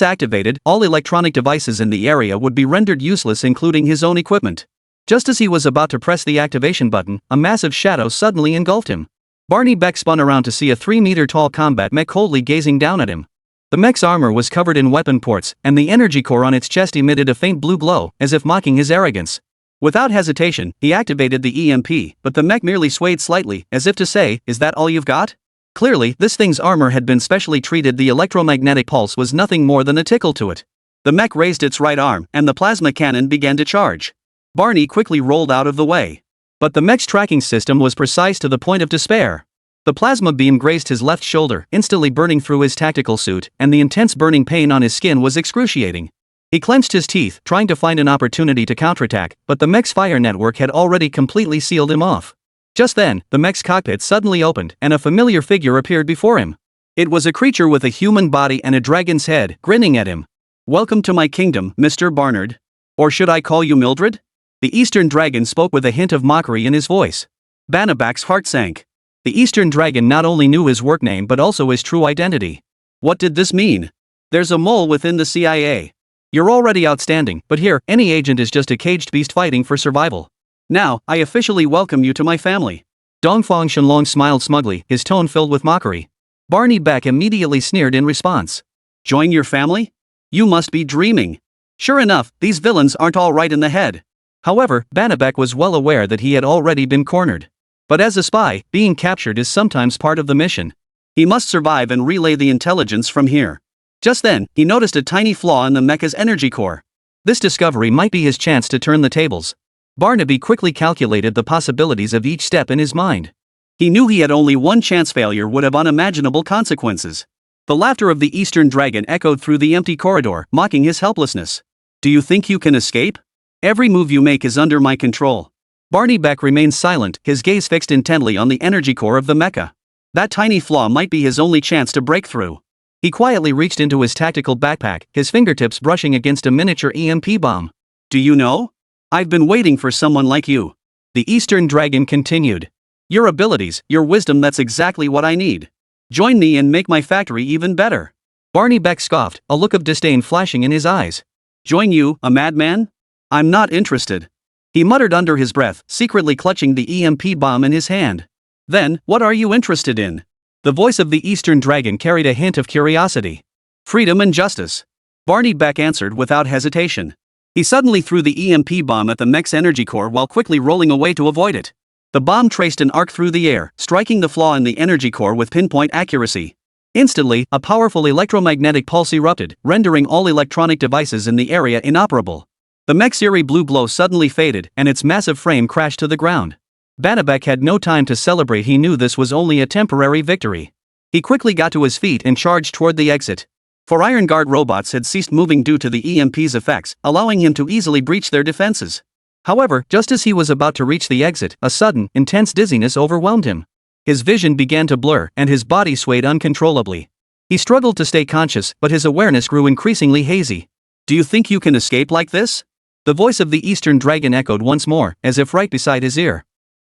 activated, all electronic devices in the area would be rendered useless, including his own equipment. Just as he was about to press the activation button, a massive shadow suddenly engulfed him. Barney Beck spun around to see a 3-meter-tall combat mech coldly gazing down at him. The mech's armor was covered in weapon ports, and the energy core on its chest emitted a faint blue glow, as if mocking his arrogance. Without hesitation, he activated the EMP, but the mech merely swayed slightly, as if to say, "Is that all you've got?" Clearly, this thing's armor had been specially treated. The electromagnetic pulse was nothing more than a tickle to it. The mech raised its right arm, and the plasma cannon began to charge. Barney quickly rolled out of the way. But the mech's tracking system was precise to the point of despair. The plasma beam grazed his left shoulder, instantly burning through his tactical suit, and the intense burning pain on his skin was excruciating. He clenched his teeth, trying to find an opportunity to counterattack, but the mech's fire network had already completely sealed him off. Just then, the mech's cockpit suddenly opened, and a familiar figure appeared before him. It was a creature with a human body and a dragon's head, grinning at him. "Welcome to my kingdom, Mr. Barnard. Or should I call you Mildred?" The Eastern Dragon spoke with a hint of mockery in his voice. Barney Beck's heart sank. The Eastern Dragon not only knew his work name but also his true identity. What did this mean? There's a mole within the CIA. You're already outstanding, but here, any agent is just a caged beast fighting for survival. Now, I officially welcome you to my family. Dongfang Shenlong smiled smugly, his tone filled with mockery. Barney Beck immediately sneered in response. Join your family? You must be dreaming. Sure enough, these villains aren't all right in the head. However, Barney Beck was well aware that he had already been cornered. But as a spy, being captured is sometimes part of the mission. He must survive and relay the intelligence from here. Just then, he noticed a tiny flaw in the mecha's energy core. This discovery might be his chance to turn the tables. Barnaby quickly calculated the possibilities of each step in his mind. He knew he had only one chance. Failure would have unimaginable consequences. The laughter of the Eastern Dragon echoed through the empty corridor, mocking his helplessness. Do you think you can escape? Every move you make is under my control. Barney Beck remained silent, his gaze fixed intently on the energy core of the mecha. That tiny flaw might be his only chance to break through. He quietly reached into his tactical backpack, his fingertips brushing against a miniature EMP bomb. Do you know? I've been waiting for someone like you. The Eastern Dragon continued. Your abilities, your wisdom, that's exactly what I need. Join me and make my factory even better. Barney Beck scoffed, a look of disdain flashing in his eyes. Join you, a madman? I'm not interested. He muttered under his breath, secretly clutching the EMP bomb in his hand. Then, what are you interested in? The voice of the Eastern Dragon carried a hint of curiosity. Freedom and justice. Barney Beck answered without hesitation. He suddenly threw the EMP bomb at the mech's energy core while quickly rolling away to avoid it. The bomb traced an arc through the air, striking the flaw in the energy core with pinpoint accuracy. Instantly, a powerful electromagnetic pulse erupted, rendering all electronic devices in the area inoperable. The mech's eerie blue glow suddenly faded, and its massive frame crashed to the ground. Banabek had no time to celebrate. He knew this was only a temporary victory. He quickly got to his feet and charged toward the exit. For Iron Guard robots had ceased moving due to the EMP's effects, allowing him to easily breach their defenses. However, just as he was about to reach the exit, a sudden, intense dizziness overwhelmed him. His vision began to blur, and his body swayed uncontrollably. He struggled to stay conscious, but his awareness grew increasingly hazy. Do you think you can escape like this? The voice of the Eastern Dragon echoed once more, as if right beside his ear.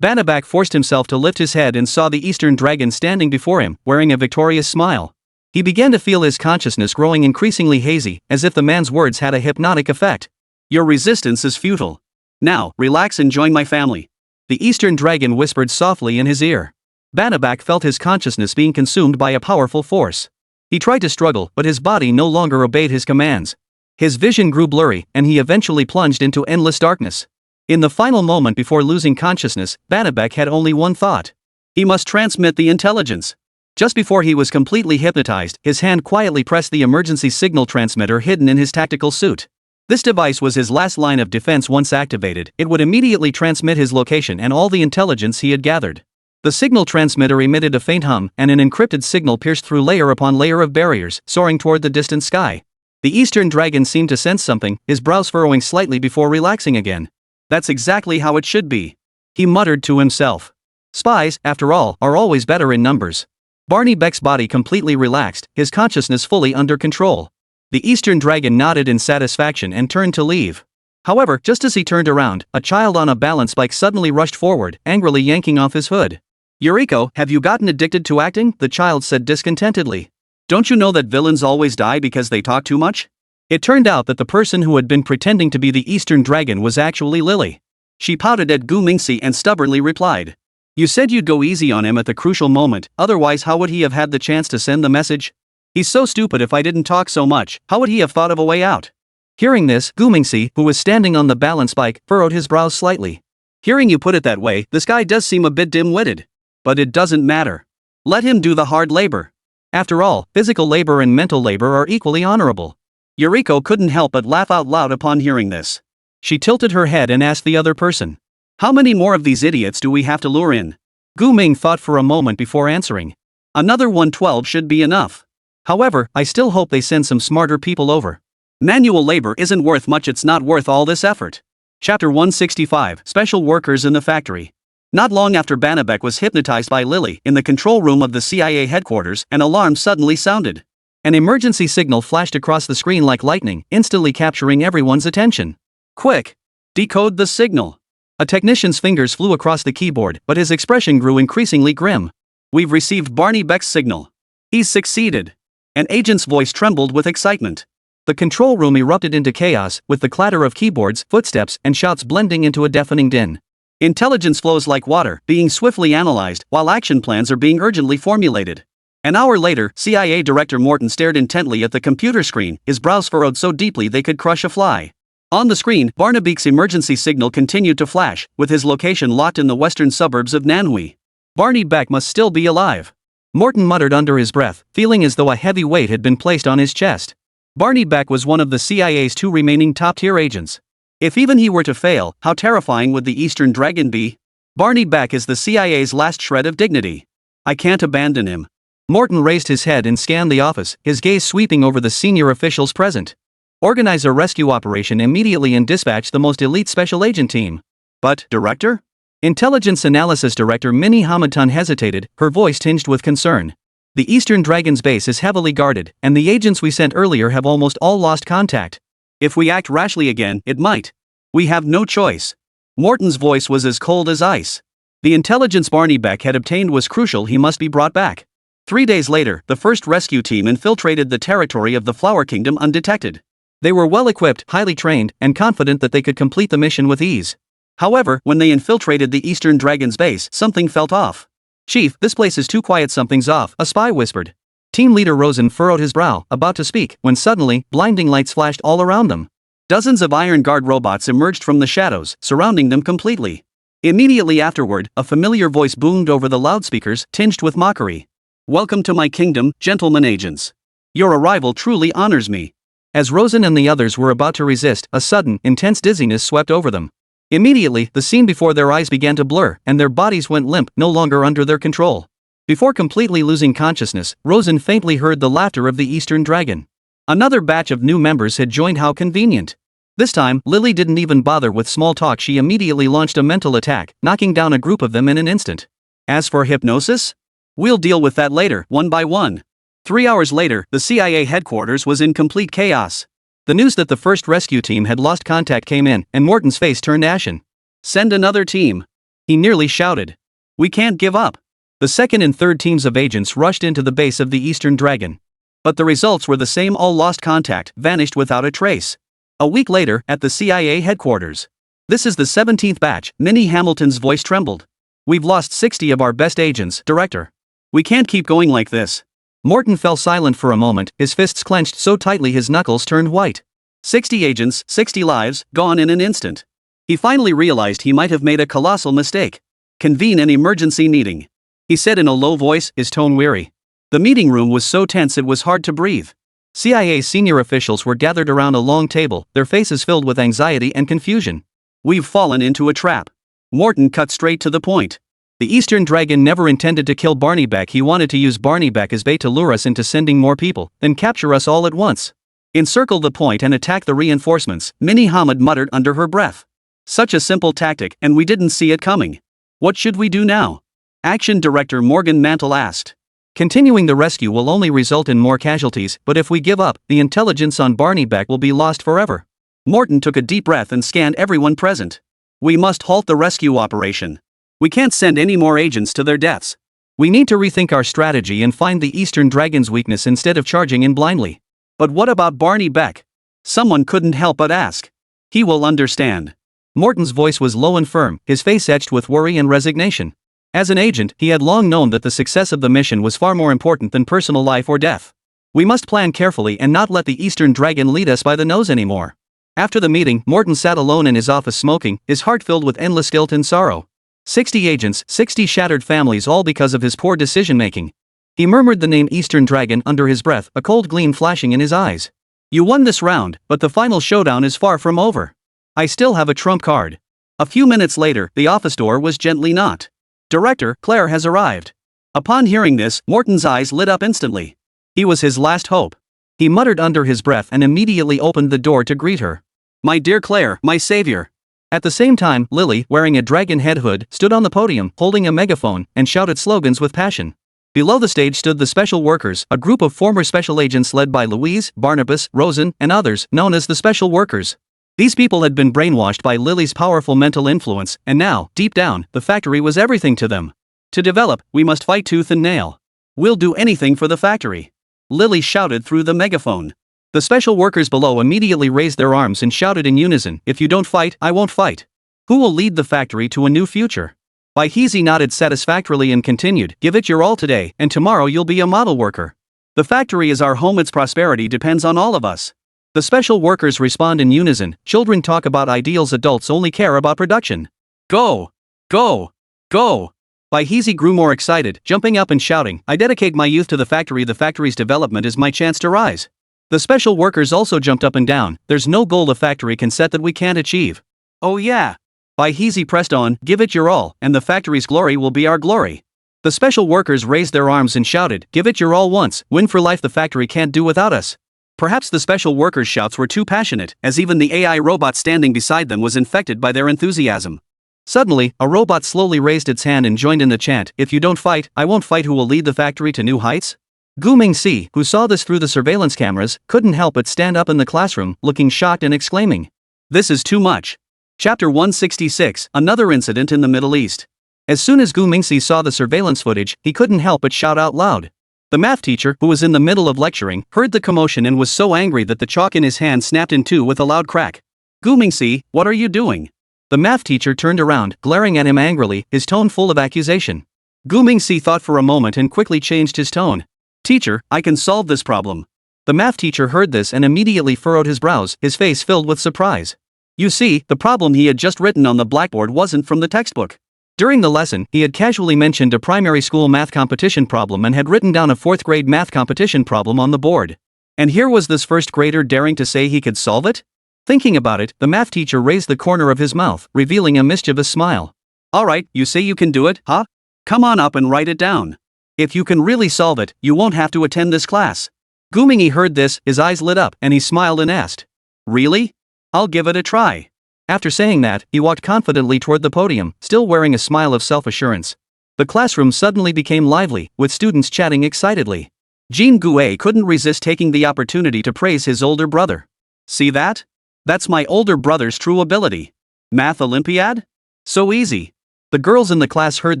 Banabak forced himself to lift his head and saw the Eastern Dragon standing before him, wearing a victorious smile. He began to feel his consciousness growing increasingly hazy, as if the man's words had a hypnotic effect. Your resistance is futile. Now, relax and join my family. The Eastern Dragon whispered softly in his ear. Banabak felt his consciousness being consumed by a powerful force. He tried to struggle, but his body no longer obeyed his commands. His vision grew blurry, and he eventually plunged into endless darkness. In the final moment before losing consciousness, Banabek had only one thought. He must transmit the intelligence. Just before he was completely hypnotized, his hand quietly pressed the emergency signal transmitter hidden in his tactical suit. This device was his last line of defense. Once activated, it would immediately transmit his location and all the intelligence he had gathered. The signal transmitter emitted a faint hum, and an encrypted signal pierced through layer upon layer of barriers, soaring toward the distant sky. The Eastern Dragon seemed to sense something, his brows furrowing slightly before relaxing again. That's exactly how it should be, he muttered to himself. Spies, after all, are always better in numbers. Barney Beck's body completely relaxed, his consciousness fully under control. The Eastern Dragon nodded in satisfaction and turned to leave. However, just as he turned around, a child on a balance bike suddenly rushed forward, angrily yanking off his hood. Yuriko, have you gotten addicted to acting? The child said discontentedly. Don't you know that villains always die because they talk too much? It turned out that the person who had been pretending to be the Eastern Dragon was actually Lily. She pouted at Gu Mingxi and stubbornly replied. You said you'd go easy on him at the crucial moment, otherwise how would he have had the chance to send the message? He's so stupid. If I didn't talk so much, how would he have thought of a way out? Hearing this, Gu Mingxi, who was standing on the balance bike, furrowed his brows slightly. Hearing you put it that way, this guy does seem a bit dim-witted. But it doesn't matter. Let him do the hard labor. After all, physical labor and mental labor are equally honorable. Yuriko couldn't help but laugh out loud upon hearing this. She tilted her head and asked the other person. How many more of these idiots do we have to lure in? Gu Ming thought for a moment before answering. Another 112 should be enough. However, I still hope they send some smarter people over. Manual labor isn't worth much. It's not worth all this effort. Chapter 165, Special Workers in the Factory. Not long after Banabek was hypnotized by Lily, in the control room of the CIA headquarters, an alarm suddenly sounded. An emergency signal flashed across the screen like lightning, instantly capturing everyone's attention. Quick! Decode the signal. A technician's fingers flew across the keyboard, but his expression grew increasingly grim. We've received Barney Beck's signal. He's succeeded. An agent's voice trembled with excitement. The control room erupted into chaos, with the clatter of keyboards, footsteps, and shouts blending into a deafening din. Intelligence flows like water, being swiftly analyzed, while action plans are being urgently formulated. An hour later, CIA Director Morton stared intently at the computer screen, his brows furrowed so deeply they could crush a fly. On the screen, Barnabeek's emergency signal continued to flash, with his location locked in the western suburbs of Nanhui. Barney Beck must still be alive. Morton muttered under his breath, feeling as though a heavy weight had been placed on his chest. Barney Beck was one of the CIA's 2 remaining top-tier agents. If even he were to fail, how terrifying would the Eastern Dragon be? Barney Beck is the CIA's last shred of dignity. I can't abandon him. Morton raised his head and scanned the office, his gaze sweeping over the senior officials present. Organize a rescue operation immediately and dispatch the most elite special agent team. But, Director? Intelligence Analysis Director Minnie Hamadtun hesitated, her voice tinged with concern. The Eastern Dragon's base is heavily guarded, and the agents we sent earlier have almost all lost contact. If we act rashly again, it might. We have no choice. Morton's voice was as cold as ice. The intelligence Barney Beck had obtained was crucial. He must be brought back. 3 days later, the first rescue team infiltrated the territory of the Flower Kingdom undetected. They were well equipped, highly trained, and confident that they could complete the mission with ease. However, when they infiltrated the Eastern Dragon's base, something felt off. "Chief, this place is too quiet, something's off," a spy whispered. Team leader Rosen furrowed his brow, about to speak, when suddenly, blinding lights flashed all around them. Dozens of Iron Guard robots emerged from the shadows, surrounding them completely. Immediately afterward, a familiar voice boomed over the loudspeakers, tinged with mockery. "Welcome to my kingdom, gentlemen agents. Your arrival truly honors me." As Rosen and the others were about to resist, a sudden, intense dizziness swept over them. Immediately, the scene before their eyes began to blur, and their bodies went limp, no longer under their control. Before completely losing consciousness, Rosen faintly heard the laughter of the Eastern Dragon. Another batch of new members had joined. How convenient. This time, Lily didn't even bother with small talk. She immediately launched a mental attack, knocking down a group of them in an instant. As for hypnosis? We'll deal with that later, one by one. 3 hours later, the CIA headquarters was in complete chaos. The news that the first rescue team had lost contact came in, and Morton's face turned ashen. "Send another team," he nearly shouted. "We can't give up." The second and third teams of agents rushed into the base of the Eastern Dragon. But the results were the same. All lost contact, vanished without a trace. A week later, at the CIA headquarters. "This is the 17th batch," Minnie Hamilton's voice trembled. "We've lost 60 of our best agents, Director. We can't keep going like this." Morton fell silent for a moment, his fists clenched so tightly his knuckles turned white. 60 agents, 60 lives, gone in an instant. He finally realized he might have made a colossal mistake. "Convene an emergency meeting," he said in a low voice, his tone weary. The meeting room was so tense it was hard to breathe. CIA senior officials were gathered around a long table, their faces filled with anxiety and confusion. "We've fallen into a trap." Morton cut straight to the point. The Eastern Dragon never intended to kill Barney Beck. He wanted to use Barney Beck as bait to lure us into sending more people, then capture us all at once. "Encircle the point and attack the reinforcements," Minnie Hamid muttered under her breath. "Such a simple tactic, and we didn't see it coming. What should we do now?" Action Director Morgan Mantle asked. "Continuing the rescue will only result in more casualties, but if we give up, the intelligence on Barney Beck will be lost forever." Morton took a deep breath and scanned everyone present. "We must halt the rescue operation. We can't send any more agents to their deaths. We need to rethink our strategy and find the Eastern Dragon's weakness instead of charging in blindly." "But what about Barney Beck?" someone couldn't help but ask. "He will understand." Morton's voice was low and firm, his face etched with worry and resignation. As an agent, he had long known that the success of the mission was far more important than personal life or death. "We must plan carefully and not let the Eastern Dragon lead us by the nose anymore." After the meeting, Morton sat alone in his office smoking, his heart filled with endless guilt and sorrow. 60 agents, 60 shattered families, all because of his poor decision-making. He murmured the name Eastern Dragon under his breath, a cold gleam flashing in his eyes. "You won this round, but the final showdown is far from over. I still have a trump card." A few minutes later, the office door was gently knocked. "Director, Claire has arrived." Upon hearing this, Morton's eyes lit up instantly. He was his last hope. He muttered under his breath and immediately opened the door to greet her. "My dear Claire, my savior." At the same time, Lily, wearing a dragon head hood, stood on the podium, holding a megaphone, and shouted slogans with passion. Below the stage stood the Special Workers, a group of former special agents led by Louise, Barnabas, Rosen, and others, known as the Special Workers. These people had been brainwashed by Lily's powerful mental influence, and now, deep down, the factory was everything to them. "To develop, we must fight tooth and nail. We'll do anything for the factory," Lily shouted through the megaphone. The Special Workers below immediately raised their arms and shouted in unison, "If you don't fight, I won't fight. Who will lead the factory to a new future?" Vaihizi nodded satisfactorily and continued, "Give it your all today, and tomorrow you'll be a model worker. The factory is our home, its prosperity depends on all of us." The Special Workers respond in unison, "Children talk about ideals, adults only care about production. Go! Go! Go!" Vaihizi grew more excited, jumping up and shouting, "I dedicate my youth to the factory. The factory's development is my chance to rise." The Special Workers also jumped up and down, "There's no goal the factory can set that we can't achieve." "Oh yeah." Vaihizi pressed on, "Give it your all, and the factory's glory will be our glory." The Special Workers raised their arms and shouted, "Give it your all once, win for life, the factory can't do without us." Perhaps the Special Workers' shouts were too passionate, as even the AI robot standing beside them was infected by their enthusiasm. Suddenly, a robot slowly raised its hand and joined in the chant, "If you don't fight, I won't fight. Who will lead the factory to new heights?" Gu Mingxi, who saw this through the surveillance cameras, couldn't help but stand up in the classroom, looking shocked and exclaiming, "This is too much." Chapter 166, Another Incident in the Middle East. As soon as Gu Mingxi saw the surveillance footage, he couldn't help but shout out loud. The math teacher, who was in the middle of lecturing, heard the commotion and was so angry that the chalk in his hand snapped in two with a loud crack. Gu Mingxi, what are you doing? The math teacher turned around, glaring at him angrily, his tone full of accusation. Gu Mingxi thought for a moment and quickly changed his tone. Teacher, I can solve this problem. The math teacher heard this and immediately furrowed his brows, his face filled with surprise. You see, the problem he had just written on the blackboard wasn't from the textbook. During the lesson, he had casually mentioned a primary school math competition problem and had written down a 4th grade math competition problem on the board. And here was this first grader daring to say he could solve it? Thinking about it, the math teacher raised the corner of his mouth, revealing a mischievous smile. Alright, you say you can do it, huh? Come on up and write it down. If you can really solve it, you won't have to attend this class. Gu Mingxi heard this, his eyes lit up, and he smiled and asked. Really? I'll give it a try. After saying that, he walked confidently toward the podium, still wearing a smile of self-assurance. The classroom suddenly became lively, with students chatting excitedly. Jean Gue couldn't resist taking the opportunity to praise his older brother. See that? That's my older brother's true ability. Math Olympiad? So easy. The girls in the class heard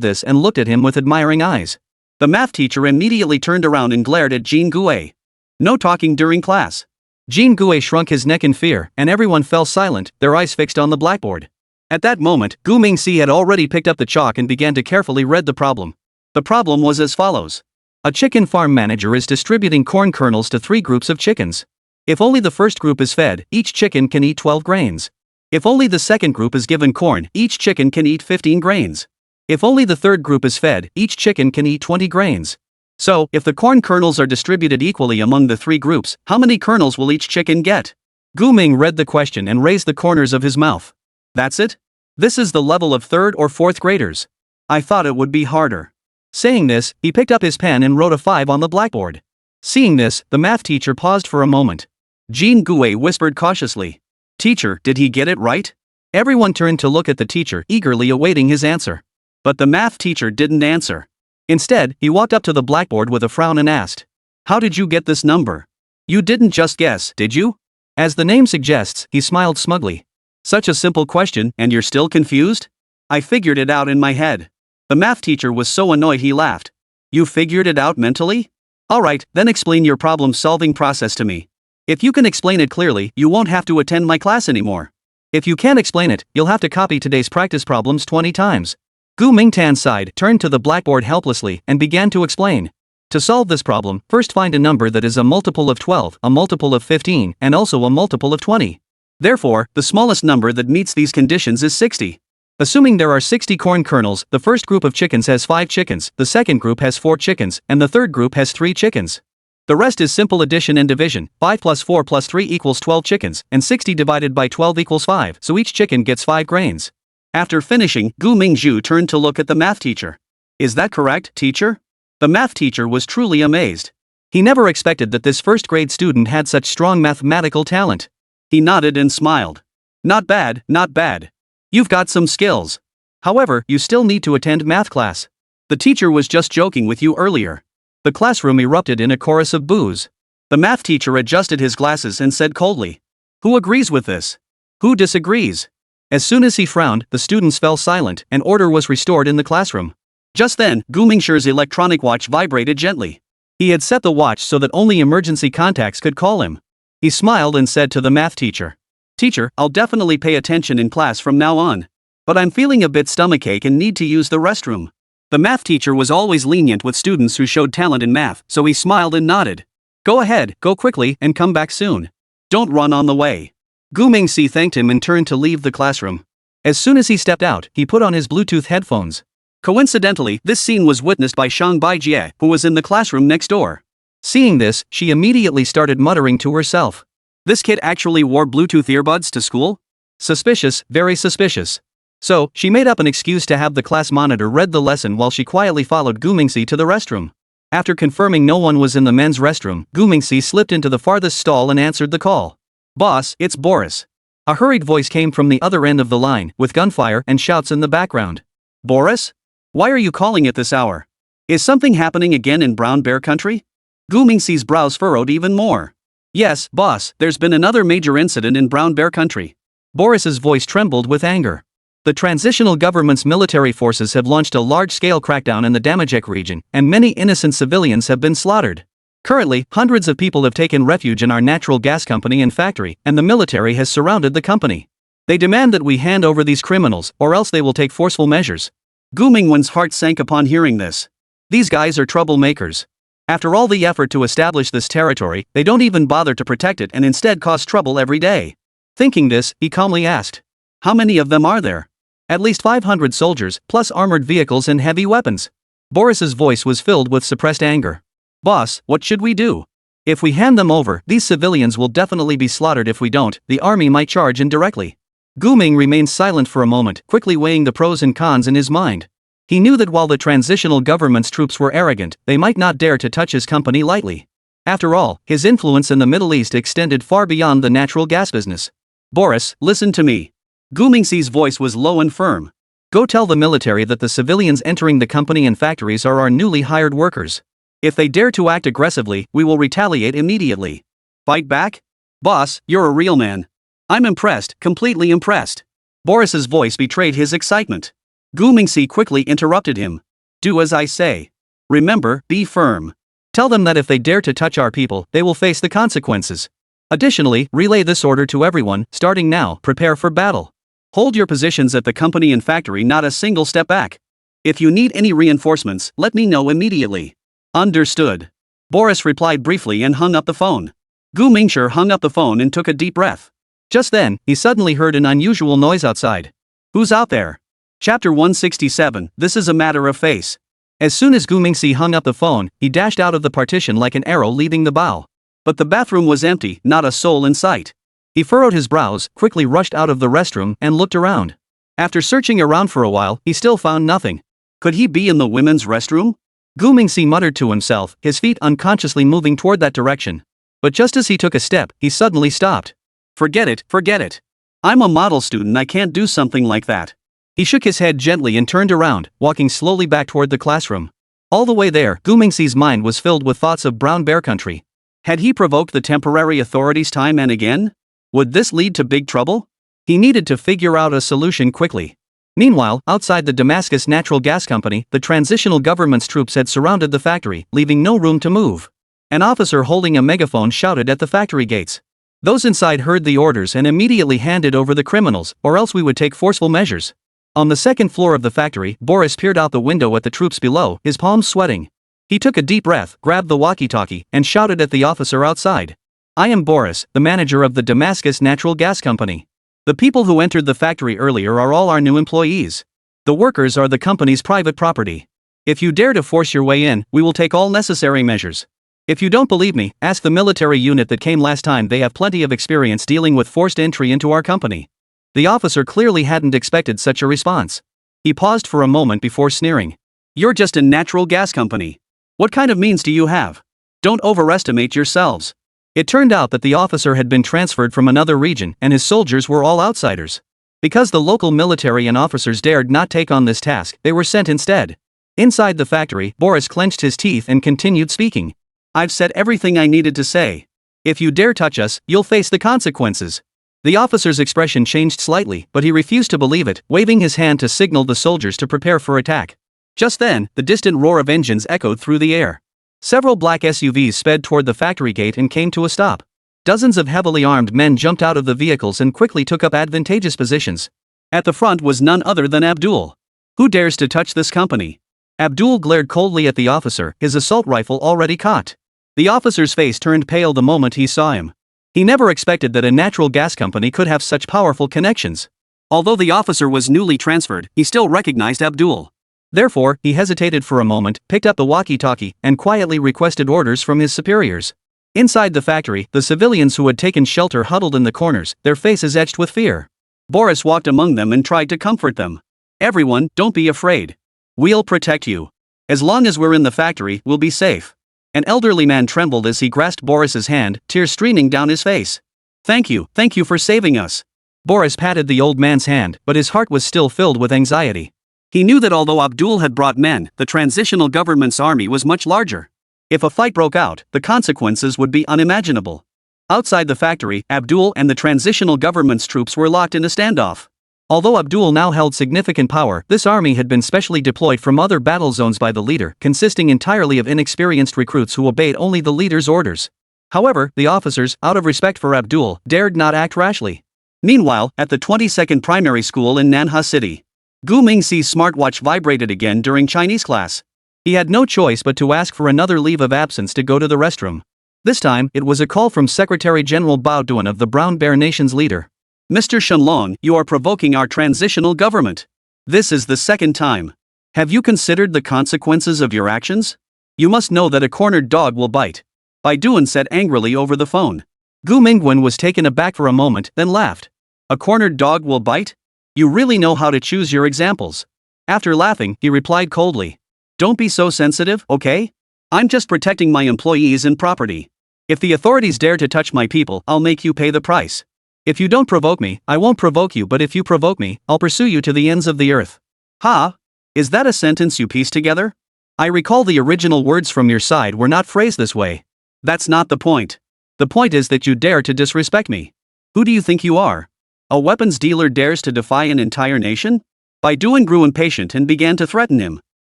this and looked at him with admiring eyes. The math teacher immediately turned around and glared at Jean Gue. No talking during class. Jean Gue shrunk his neck in fear, and everyone fell silent, their eyes fixed on the blackboard. At that moment, Gu Mingxi had already picked up the chalk and began to carefully read the problem. The problem was as follows. A chicken farm manager is distributing corn kernels to 3 groups of chickens. If only the first group is fed, each chicken can eat 12 grains. If only the second group is given corn, each chicken can eat 15 grains. If only the third group is fed, each chicken can eat 20 grains. So, if the corn kernels are distributed equally among the 3 groups, how many kernels will each chicken get? Gu Ming read the question and raised the corners of his mouth. That's it? This is the level of 3rd or 4th graders. I thought it would be harder. Saying this, he picked up his pen and wrote a 5 on the blackboard. Seeing this, the math teacher paused for a moment. Jean Gue whispered cautiously. Teacher, did he get it right? Everyone turned to look at the teacher, eagerly awaiting his answer. But the math teacher didn't answer. Instead, he walked up to the blackboard with a frown and asked. How did you get this number? You didn't just guess, did you? As the name suggests, he smiled smugly. Such a simple question, and you're still confused? I figured it out in my head. The math teacher was so annoyed he laughed. You figured it out mentally? Alright, then explain your problem-solving process to me. If you can explain it clearly, you won't have to attend my class anymore. If you can't explain it, you'll have to copy today's practice problems 20 times. Gu Mingtan sighed, turned to the blackboard helplessly, and began to explain. To solve this problem, first find a number that is a multiple of 12, a multiple of 15, and also a multiple of 20. Therefore, the smallest number that meets these conditions is 60. Assuming there are 60 corn kernels, the first group of chickens has 5 chickens, the second group has 4 chickens, and the third group has 3 chickens. The rest is simple addition and division. 5 plus 4 plus 3 equals 12 chickens, and 60 divided by 12 equals 5, so each chicken gets 5 grains. After finishing, Gu Mingzhu turned to look at the math teacher. Is that correct, teacher? The math teacher was truly amazed. He never expected that this first grade student had such strong mathematical talent. He nodded and smiled. Not bad, not bad. You've got some skills. However, you still need to attend math class. The teacher was just joking with you earlier. The classroom erupted in a chorus of boos. The math teacher adjusted his glasses and said coldly. Who agrees with this? Who disagrees? As soon as he frowned, the students fell silent, and order was restored in the classroom. Just then, Gu Mingshir's electronic watch vibrated gently. He had set the watch so that only emergency contacts could call him. He smiled and said to the math teacher. Teacher, I'll definitely pay attention in class from now on. But I'm feeling a bit stomachache and need to use the restroom. The math teacher was always lenient with students who showed talent in math, so he smiled and nodded. Go ahead, go quickly, and come back soon. Don't run on the way. Gu Mingxi thanked him and turned to leave the classroom. As soon as he stepped out, he put on his Bluetooth headphones. Coincidentally, this scene was witnessed by Shang Baijie, who was in the classroom next door. Seeing this, she immediately started muttering to herself. This kid actually wore Bluetooth earbuds to school? Suspicious, very suspicious. So, she made up an excuse to have the class monitor read the lesson while she quietly followed Gu Mingxi to the restroom. After confirming no one was in the men's restroom, Gu Mingxi slipped into the farthest stall and answered the call. Boss, it's Boris. A hurried voice came from the other end of the line, with gunfire and shouts in the background. Boris? Why are you calling at this hour? Is something happening again in Brown Bear Country? Gu Mingxi's brows furrowed even more. Yes, boss, there's been another major incident in Brown Bear Country. Boris's voice trembled with anger. The transitional government's military forces have launched a large-scale crackdown in the Damajek region, and many innocent civilians have been slaughtered. Currently, hundreds of people have taken refuge in our natural gas company and factory, and the military has surrounded the company. They demand that we hand over these criminals, or else they will take forceful measures. Gu Mingwen's heart sank upon hearing this. These guys are troublemakers. After all the effort to establish this territory, they don't even bother to protect it and instead cause trouble every day. Thinking this, he calmly asked, "How many of them are there?" "At least 500 soldiers, plus armored vehicles and heavy weapons." Boris's voice was filled with suppressed anger. "Boss, what should we do?" "If we hand them over, these civilians will definitely be slaughtered. If we don't, the army might charge indirectly." Gu Ming remained silent for a moment, quickly weighing the pros and cons in his mind. He knew that while the transitional government's troops were arrogant, they might not dare to touch his company lightly. After all, his influence in the Middle East extended far beyond the natural gas business. "Boris, listen to me." Gu Mingxi's voice was low and firm. "Go tell the military that the civilians entering the company and factories are our newly hired workers. If they dare to act aggressively, we will retaliate immediately." "Fight back? Boss, you're a real man. I'm impressed, completely impressed." Boris's voice betrayed his excitement. Gu Mingxi quickly interrupted him. "Do as I say. Remember, be firm. Tell them that if they dare to touch our people, they will face the consequences. Additionally, relay this order to everyone, starting now, prepare for battle. Hold your positions at the company and factory, not a single step back. If you need any reinforcements, let me know immediately." "Understood." Boris replied briefly and hung up the phone. Gu Mingshi hung up the phone and took a deep breath. Just then, he suddenly heard an unusual noise outside. "Who's out there?" Chapter 167, This is a Matter of Face. As soon as Gu Mingxi hung up the phone, he dashed out of the partition like an arrow leaving the bow. But the bathroom was empty, not a soul in sight. He furrowed his brows, quickly rushed out of the restroom, and looked around. After searching around for a while, he still found nothing. Could he be in the women's restroom? Gu Mingxi muttered to himself, his feet unconsciously moving toward that direction. But just as he took a step, he suddenly stopped. Forget it, forget it. I'm a model student, I can't do something like that. He shook his head gently and turned around, walking slowly back toward the classroom. All the way there, Gu Mingxi's mind was filled with thoughts of Brown Bear Country. Had he provoked the temporary authorities time and again? Would this lead to big trouble? He needed to figure out a solution quickly. Meanwhile, outside the Damascus Natural Gas Company, the transitional government's troops had surrounded the factory, leaving no room to move. An officer holding a megaphone shouted at the factory gates. Those inside heard the orders and immediately handed over the criminals, or else we would take forceful measures. On the second floor of the factory, Boris peered out the window at the troops below, his palms sweating. He took a deep breath, grabbed the walkie-talkie, and shouted at the officer outside. "I am Boris, the manager of the Damascus Natural Gas Company. The people who entered the factory earlier are all our new employees. The workers are the company's private property. If you dare to force your way in, we will take all necessary measures. If you don't believe me, ask the military unit that came last time. They have plenty of experience dealing with forced entry into our company." The officer clearly hadn't expected such a response. He paused for a moment before sneering. "You're just a natural gas company. What kind of means do you have? Don't overestimate yourselves." It turned out that the officer had been transferred from another region and his soldiers were all outsiders. Because the local military and officers dared not take on this task, they were sent instead. Inside the factory, Boris clenched his teeth and continued speaking. "I've said everything I needed to say. If you dare touch us, you'll face the consequences." The officer's expression changed slightly, but he refused to believe it, waving his hand to signal the soldiers to prepare for attack. Just then, the distant roar of engines echoed through the air. Several black SUVs sped toward the factory gate and came to a stop. Dozens of heavily armed men jumped out of the vehicles and quickly took up advantageous positions. At the front was none other than Abdul. "Who dares to touch this company?" Abdul glared coldly at the officer, his assault rifle already cocked. The officer's face turned pale the moment he saw him. He never expected that a natural gas company could have such powerful connections. Although the officer was newly transferred, he still recognized Abdul. Therefore, he hesitated for a moment, picked up the walkie-talkie, and quietly requested orders from his superiors. Inside the factory, the civilians who had taken shelter huddled in the corners, their faces etched with fear. Boris walked among them and tried to comfort them. "Everyone, don't be afraid. We'll protect you. As long as we're in the factory, we'll be safe." An elderly man trembled as he grasped Boris's hand, tears streaming down his face. Thank you for saving us." Boris patted the old man's hand, but his heart was still filled with anxiety. He knew that although Abdul had brought men, the transitional government's army was much larger. If a fight broke out, the consequences would be unimaginable. Outside the factory, Abdul and the transitional government's troops were locked in a standoff. Although Abdul now held significant power, this army had been specially deployed from other battle zones by the leader, consisting entirely of inexperienced recruits who obeyed only the leader's orders. However, the officers, out of respect for Abdul, dared not act rashly. Meanwhile, at the 22nd primary school in Manhwa City, Gu Mingxi's smartwatch vibrated again during Chinese class. He had no choice but to ask for another leave of absence to go to the restroom. This time, it was a call from Secretary General Bao Duan of the Brown Bear Nation's leader. Mr. Shenlong, you are provoking our transitional government. This is the second time. Have you considered the consequences of your actions? You must know that a cornered dog will bite. Bai Duan said angrily over the phone. Gu Mingwen was taken aback for a moment, then laughed. A cornered dog will bite? You really know how to choose your examples. After laughing, he replied coldly. Don't be so sensitive, okay? I'm just protecting my employees and property. If the authorities dare to touch my people, I'll make you pay the price. If you don't provoke me, I won't provoke you, but if you provoke me, I'll pursue you to the ends of the earth. Ha? Is that a sentence you pieced together? I recall the original words from your side were not phrased this way. That's not the point. The point is that you dare to disrespect me. Who do you think you are? A weapons dealer dares to defy an entire nation? Bai Duan grew impatient and began to threaten him.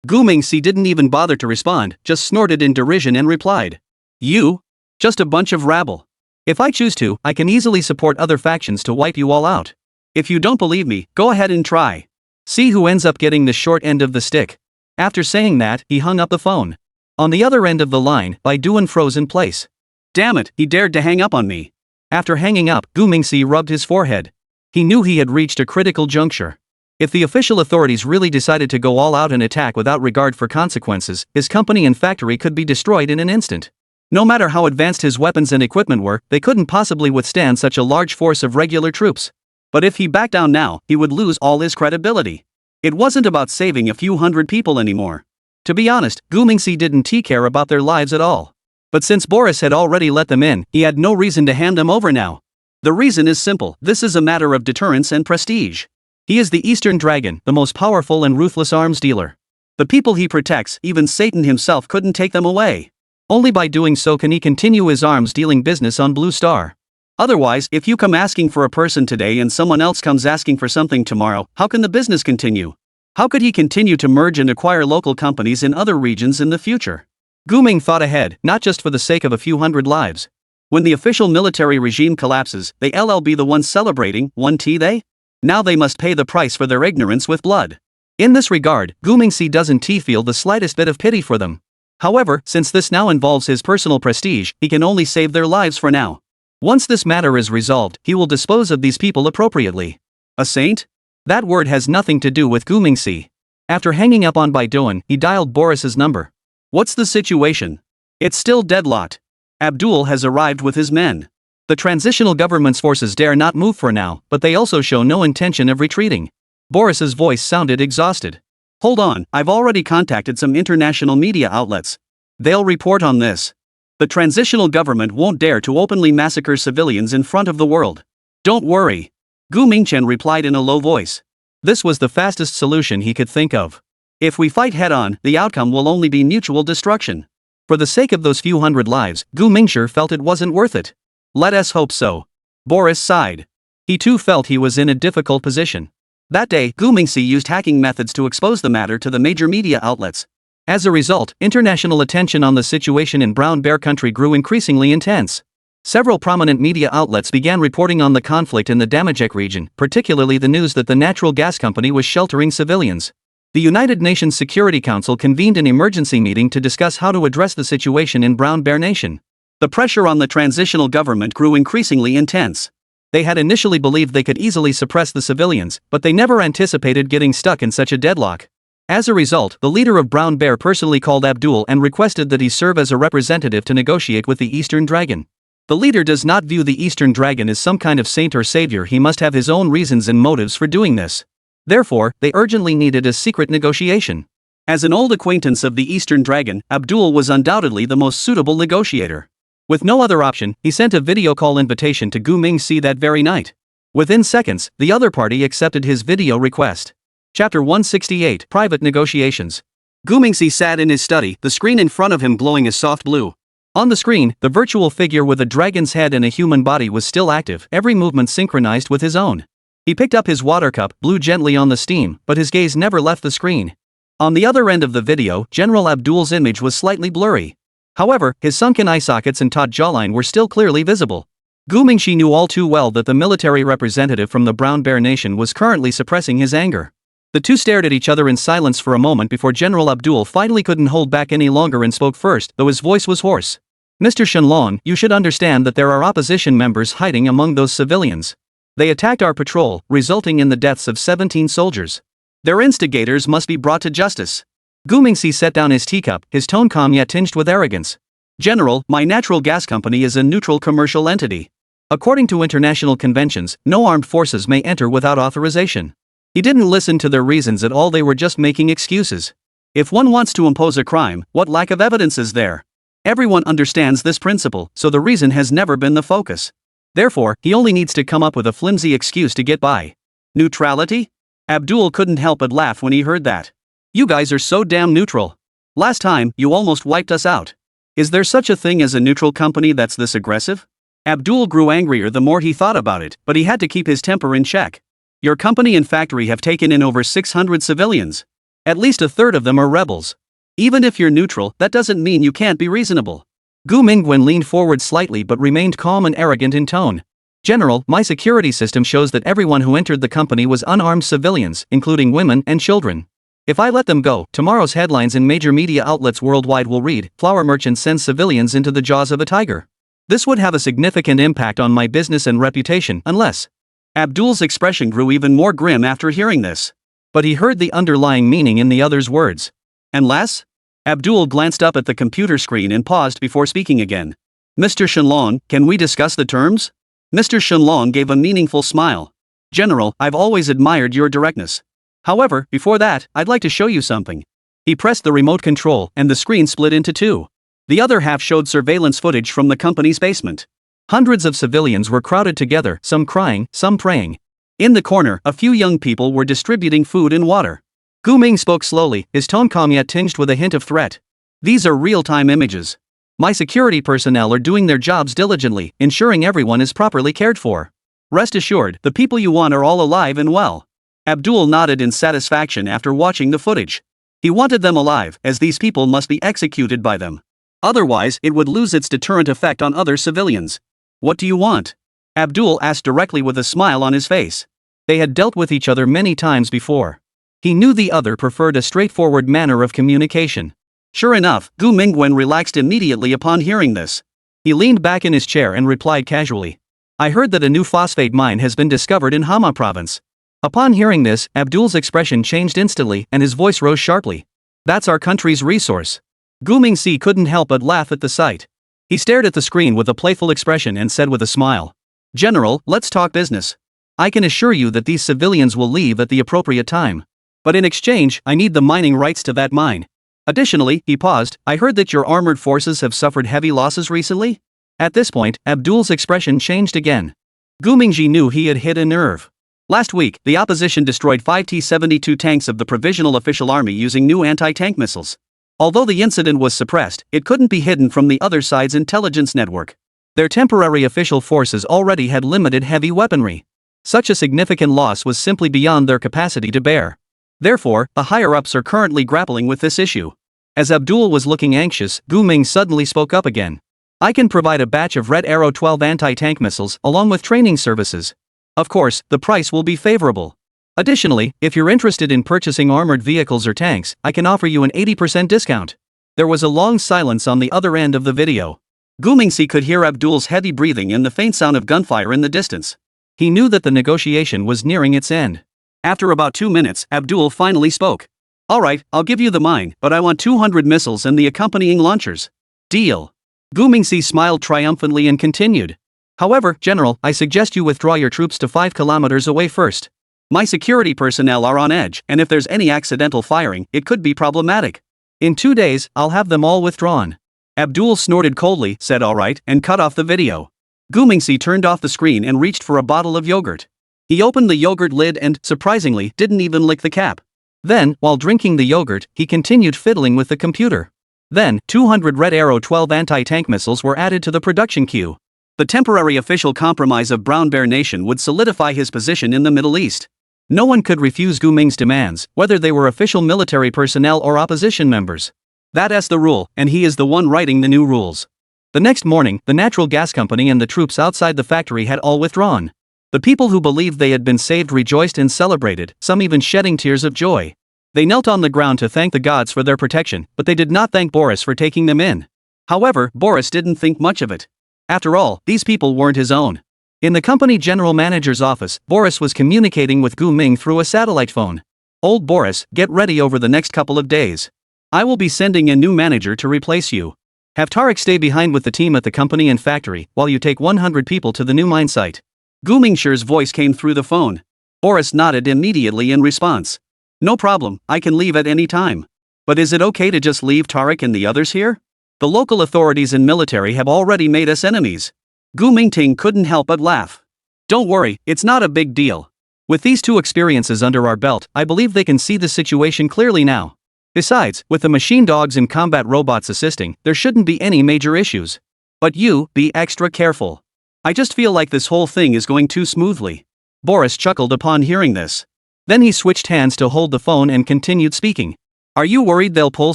Gu Mingxi didn't even bother to respond, just snorted in derision and replied. You? Just a bunch of rabble. If I choose to, I can easily support other factions to wipe you all out. If you don't believe me, go ahead and try. See who ends up getting the short end of the stick. After saying that, he hung up the phone. On the other end of the line, Bai Duan froze in place. Damn it, he dared to hang up on me. After hanging up, Gu Mingxi rubbed his forehead. He knew he had reached a critical juncture. If the official authorities really decided to go all out and attack without regard for consequences, his company and factory could be destroyed in an instant. No matter how advanced his weapons and equipment were, they couldn't possibly withstand such a large force of regular troops. But if he backed down now, he would lose all his credibility. It wasn't about saving a few hundred people anymore. To be honest, Gu Mingxi didn't care about their lives at all. But since Boris had already let them in, he had no reason to hand them over now. The reason is simple, this is a matter of deterrence and prestige. He is the Eastern Dragon, the most powerful and ruthless arms dealer. The people he protects, even Satan himself couldn't take them away. Only by doing so can he continue his arms dealing business on Blue Star. Otherwise, if you come asking for a person today and someone else comes asking for something tomorrow, how can the business continue? How could he continue to merge and acquire local companies in other regions in the future? Gu Ming thought ahead, not just for the sake of a few hundred lives. When the official military regime collapses, they'll be the ones celebrating, won't they? Now they must pay the price for their ignorance with blood. In this regard, Gu Mingxi doesn't feel the slightest bit of pity for them. However, since this now involves his personal prestige, he can only save their lives for now. Once this matter is resolved, he will dispose of these people appropriately. A saint? That word has nothing to do with Gu Mingxi. After hanging up on Bai Duan, he dialed Boris's number. What's the situation? It's still deadlocked. Abdul has arrived with his men. The transitional government's forces dare not move for now, but they also show no intention of retreating. Boris's voice sounded exhausted. Hold on, I've already contacted some international media outlets. They'll report on this. The transitional government won't dare to openly massacre civilians in front of the world. Don't worry. Gu Mingchen replied in a low voice. This was the fastest solution he could think of. If we fight head-on, the outcome will only be mutual destruction. For the sake of those few hundred lives, Gu Mingshi felt it wasn't worth it. Let us hope so. Boris sighed. He too felt he was in a difficult position. That day, Gu Mingxi used hacking methods to expose the matter to the major media outlets. As a result, international attention on the situation in Brown Bear Country grew increasingly intense. Several prominent media outlets began reporting on the conflict in the Damajek region, particularly the news that the natural gas company was sheltering civilians. The United Nations Security Council convened an emergency meeting to discuss how to address the situation in Brown Bear Nation. The pressure on the transitional government grew increasingly intense. They had initially believed they could easily suppress the civilians, but they never anticipated getting stuck in such a deadlock. As a result, the leader of Brown Bear personally called Abdul and requested that he serve as a representative to negotiate with the Eastern Dragon. The leader does not view the Eastern Dragon as some kind of saint or savior. He must have his own reasons and motives for doing this. Therefore, they urgently needed a secret negotiation. As an old acquaintance of the Eastern Dragon, Abdul was undoubtedly the most suitable negotiator. With no other option, he sent a video call invitation to Gu Mingxi that very night. Within seconds, the other party accepted his video request. Chapter 168, Private Negotiations. Gu Mingxi sat in his study, the screen in front of him glowing a soft blue. On the screen, the virtual figure with a dragon's head and a human body was still active, every movement synchronized with his own. He picked up his water cup, blew gently on the steam, but his gaze never left the screen. On the other end of the video, General Abdul's image was slightly blurry. However, his sunken eye sockets and taut jawline were still clearly visible. Gu Mingxi knew all too well that the military representative from the Brown Bear Nation was currently suppressing his anger. The two stared at each other in silence for a moment before General Abdul finally couldn't hold back any longer and spoke first, though his voice was hoarse. Mr. Shenlong, you should understand that there are opposition members hiding among those civilians. They attacked our patrol, resulting in the deaths of 17 soldiers. Their instigators must be brought to justice. Gu Mingxi set down his teacup, his tone calm yet tinged with arrogance. General, my natural gas company is a neutral commercial entity. According to international conventions, no armed forces may enter without authorization. He didn't listen to their reasons at all, they were just making excuses. If one wants to impose a crime, what lack of evidence is there? Everyone understands this principle, so the reason has never been the focus. Therefore, he only needs to come up with a flimsy excuse to get by. Neutrality? Abdul couldn't help but laugh when he heard that. You guys are so damn neutral. Last time, you almost wiped us out. Is there such a thing as a neutral company that's this aggressive? Abdul grew angrier the more he thought about it, but he had to keep his temper in check. Your company and factory have taken in over 600 civilians. At least a third of them are rebels. Even if you're neutral, that doesn't mean you can't be reasonable. Gu Mingwen leaned forward slightly but remained calm and arrogant in tone. General, my security system shows that everyone who entered the company was unarmed civilians, including women and children. If I let them go, tomorrow's headlines in major media outlets worldwide will read, "Flower merchant sends civilians into the jaws of a tiger." This would have a significant impact on my business and reputation unless... Abdul's expression grew even more grim after hearing this. But he heard the underlying meaning in the other's words. Unless? Abdul glanced up at the computer screen and paused before speaking again. Mr. Shenlong, can we discuss the terms? Mr. Shenlong gave a meaningful smile. General, I've always admired your directness. However, before that, I'd like to show you something. He pressed the remote control and the screen split into two. The other half showed surveillance footage from the company's basement. Hundreds of civilians were crowded together, some crying, some praying. In the corner, a few young people were distributing food and water. Gu Ming spoke slowly, his tone calm yet tinged with a hint of threat. These are real-time images. My security personnel are doing their jobs diligently, ensuring everyone is properly cared for. Rest assured, the people you want are all alive and well. Abdul nodded in satisfaction after watching the footage. He wanted them alive, as these people must be executed by them. Otherwise, it would lose its deterrent effect on other civilians. What do you want? Abdul asked directly with a smile on his face. They had dealt with each other many times before. He knew the other preferred a straightforward manner of communication. Sure enough, Gu Mingwen relaxed immediately upon hearing this. He leaned back in his chair and replied casually. I heard that a new phosphate mine has been discovered in Hama province. Upon hearing this, Abdul's expression changed instantly and his voice rose sharply. That's our country's resource. Gu Mingxi couldn't help but laugh at the sight. He stared at the screen with a playful expression and said with a smile. General, let's talk business. I can assure you that these civilians will leave at the appropriate time. But in exchange, I need the mining rights to that mine. Additionally, he paused, I heard that your armored forces have suffered heavy losses recently? At this point, Abdul's expression changed again. Gu Mingxi knew he had hit a nerve. Last week, the opposition destroyed 5 T-72 tanks of the Provisional Official Army using new anti-tank missiles. Although the incident was suppressed, it couldn't be hidden from the other side's intelligence network. Their temporary official forces already had limited heavy weaponry. Such a significant loss was simply beyond their capacity to bear. Therefore, the higher-ups are currently grappling with this issue. As Abdul was looking anxious, Gu Ming suddenly spoke up again. I can provide a batch of Red Arrow 12 anti-tank missiles along with training services. Of course, the price will be favorable. Additionally, if you're interested in purchasing armored vehicles or tanks, I can offer you an 80% discount. There was a long silence on the other end of the video. Gu Mingxi could hear Abdul's heavy breathing and the faint sound of gunfire in the distance. He knew that the negotiation was nearing its end. After about 2 minutes, Abdul finally spoke. Alright, I'll give you the mine, but I want 200 missiles and the accompanying launchers. Deal. Gu Mingxi smiled triumphantly and continued. However, General, I suggest you withdraw your troops to 5 kilometers away first. My security personnel are on edge, and if there's any accidental firing, it could be problematic. In 2 days, I'll have them all withdrawn. Abdul snorted coldly, said alright, and cut off the video. Gu Mingxi turned off the screen and reached for a bottle of yogurt. He opened the yogurt lid and, surprisingly, didn't even lick the cap. Then, while drinking the yogurt, he continued fiddling with the computer. Then, 200 Red Arrow 12 anti-tank missiles were added to the production queue. The temporary official compromise of Brown Bear Nation would solidify his position in the Middle East. No one could refuse Gu Ming's demands, whether they were official military personnel or opposition members. That's the rule, and he is the one writing the new rules. The next morning, the natural gas company and the troops outside the factory had all withdrawn. The people who believed they had been saved rejoiced and celebrated, some even shedding tears of joy. They knelt on the ground to thank the gods for their protection, but they did not thank Boris for taking them in. However, Boris didn't think much of it. After all, these people weren't his own. In the company general manager's office, Boris was communicating with Gu Ming through a satellite phone. "Old Boris, get ready over the next couple of days. I will be sending a new manager to replace you. Have Tarek stay behind with the team at the company and factory, while you take 100 people to the new mine site." Gu Ming's voice came through the phone. Boris nodded immediately in response. "No problem, I can leave at any time. But is it okay to just leave Tarek and the others here? The local authorities and military have already made us enemies." Gu Mingting couldn't help but laugh. "Don't worry, it's not a big deal. With these two experiences under our belt, I believe they can see the situation clearly now. Besides, with the machine dogs and combat robots assisting, there shouldn't be any major issues. But you, be extra careful. I just feel like this whole thing is going too smoothly." Boris chuckled upon hearing this. Then he switched hands to hold the phone and continued speaking. "Are you worried they'll pull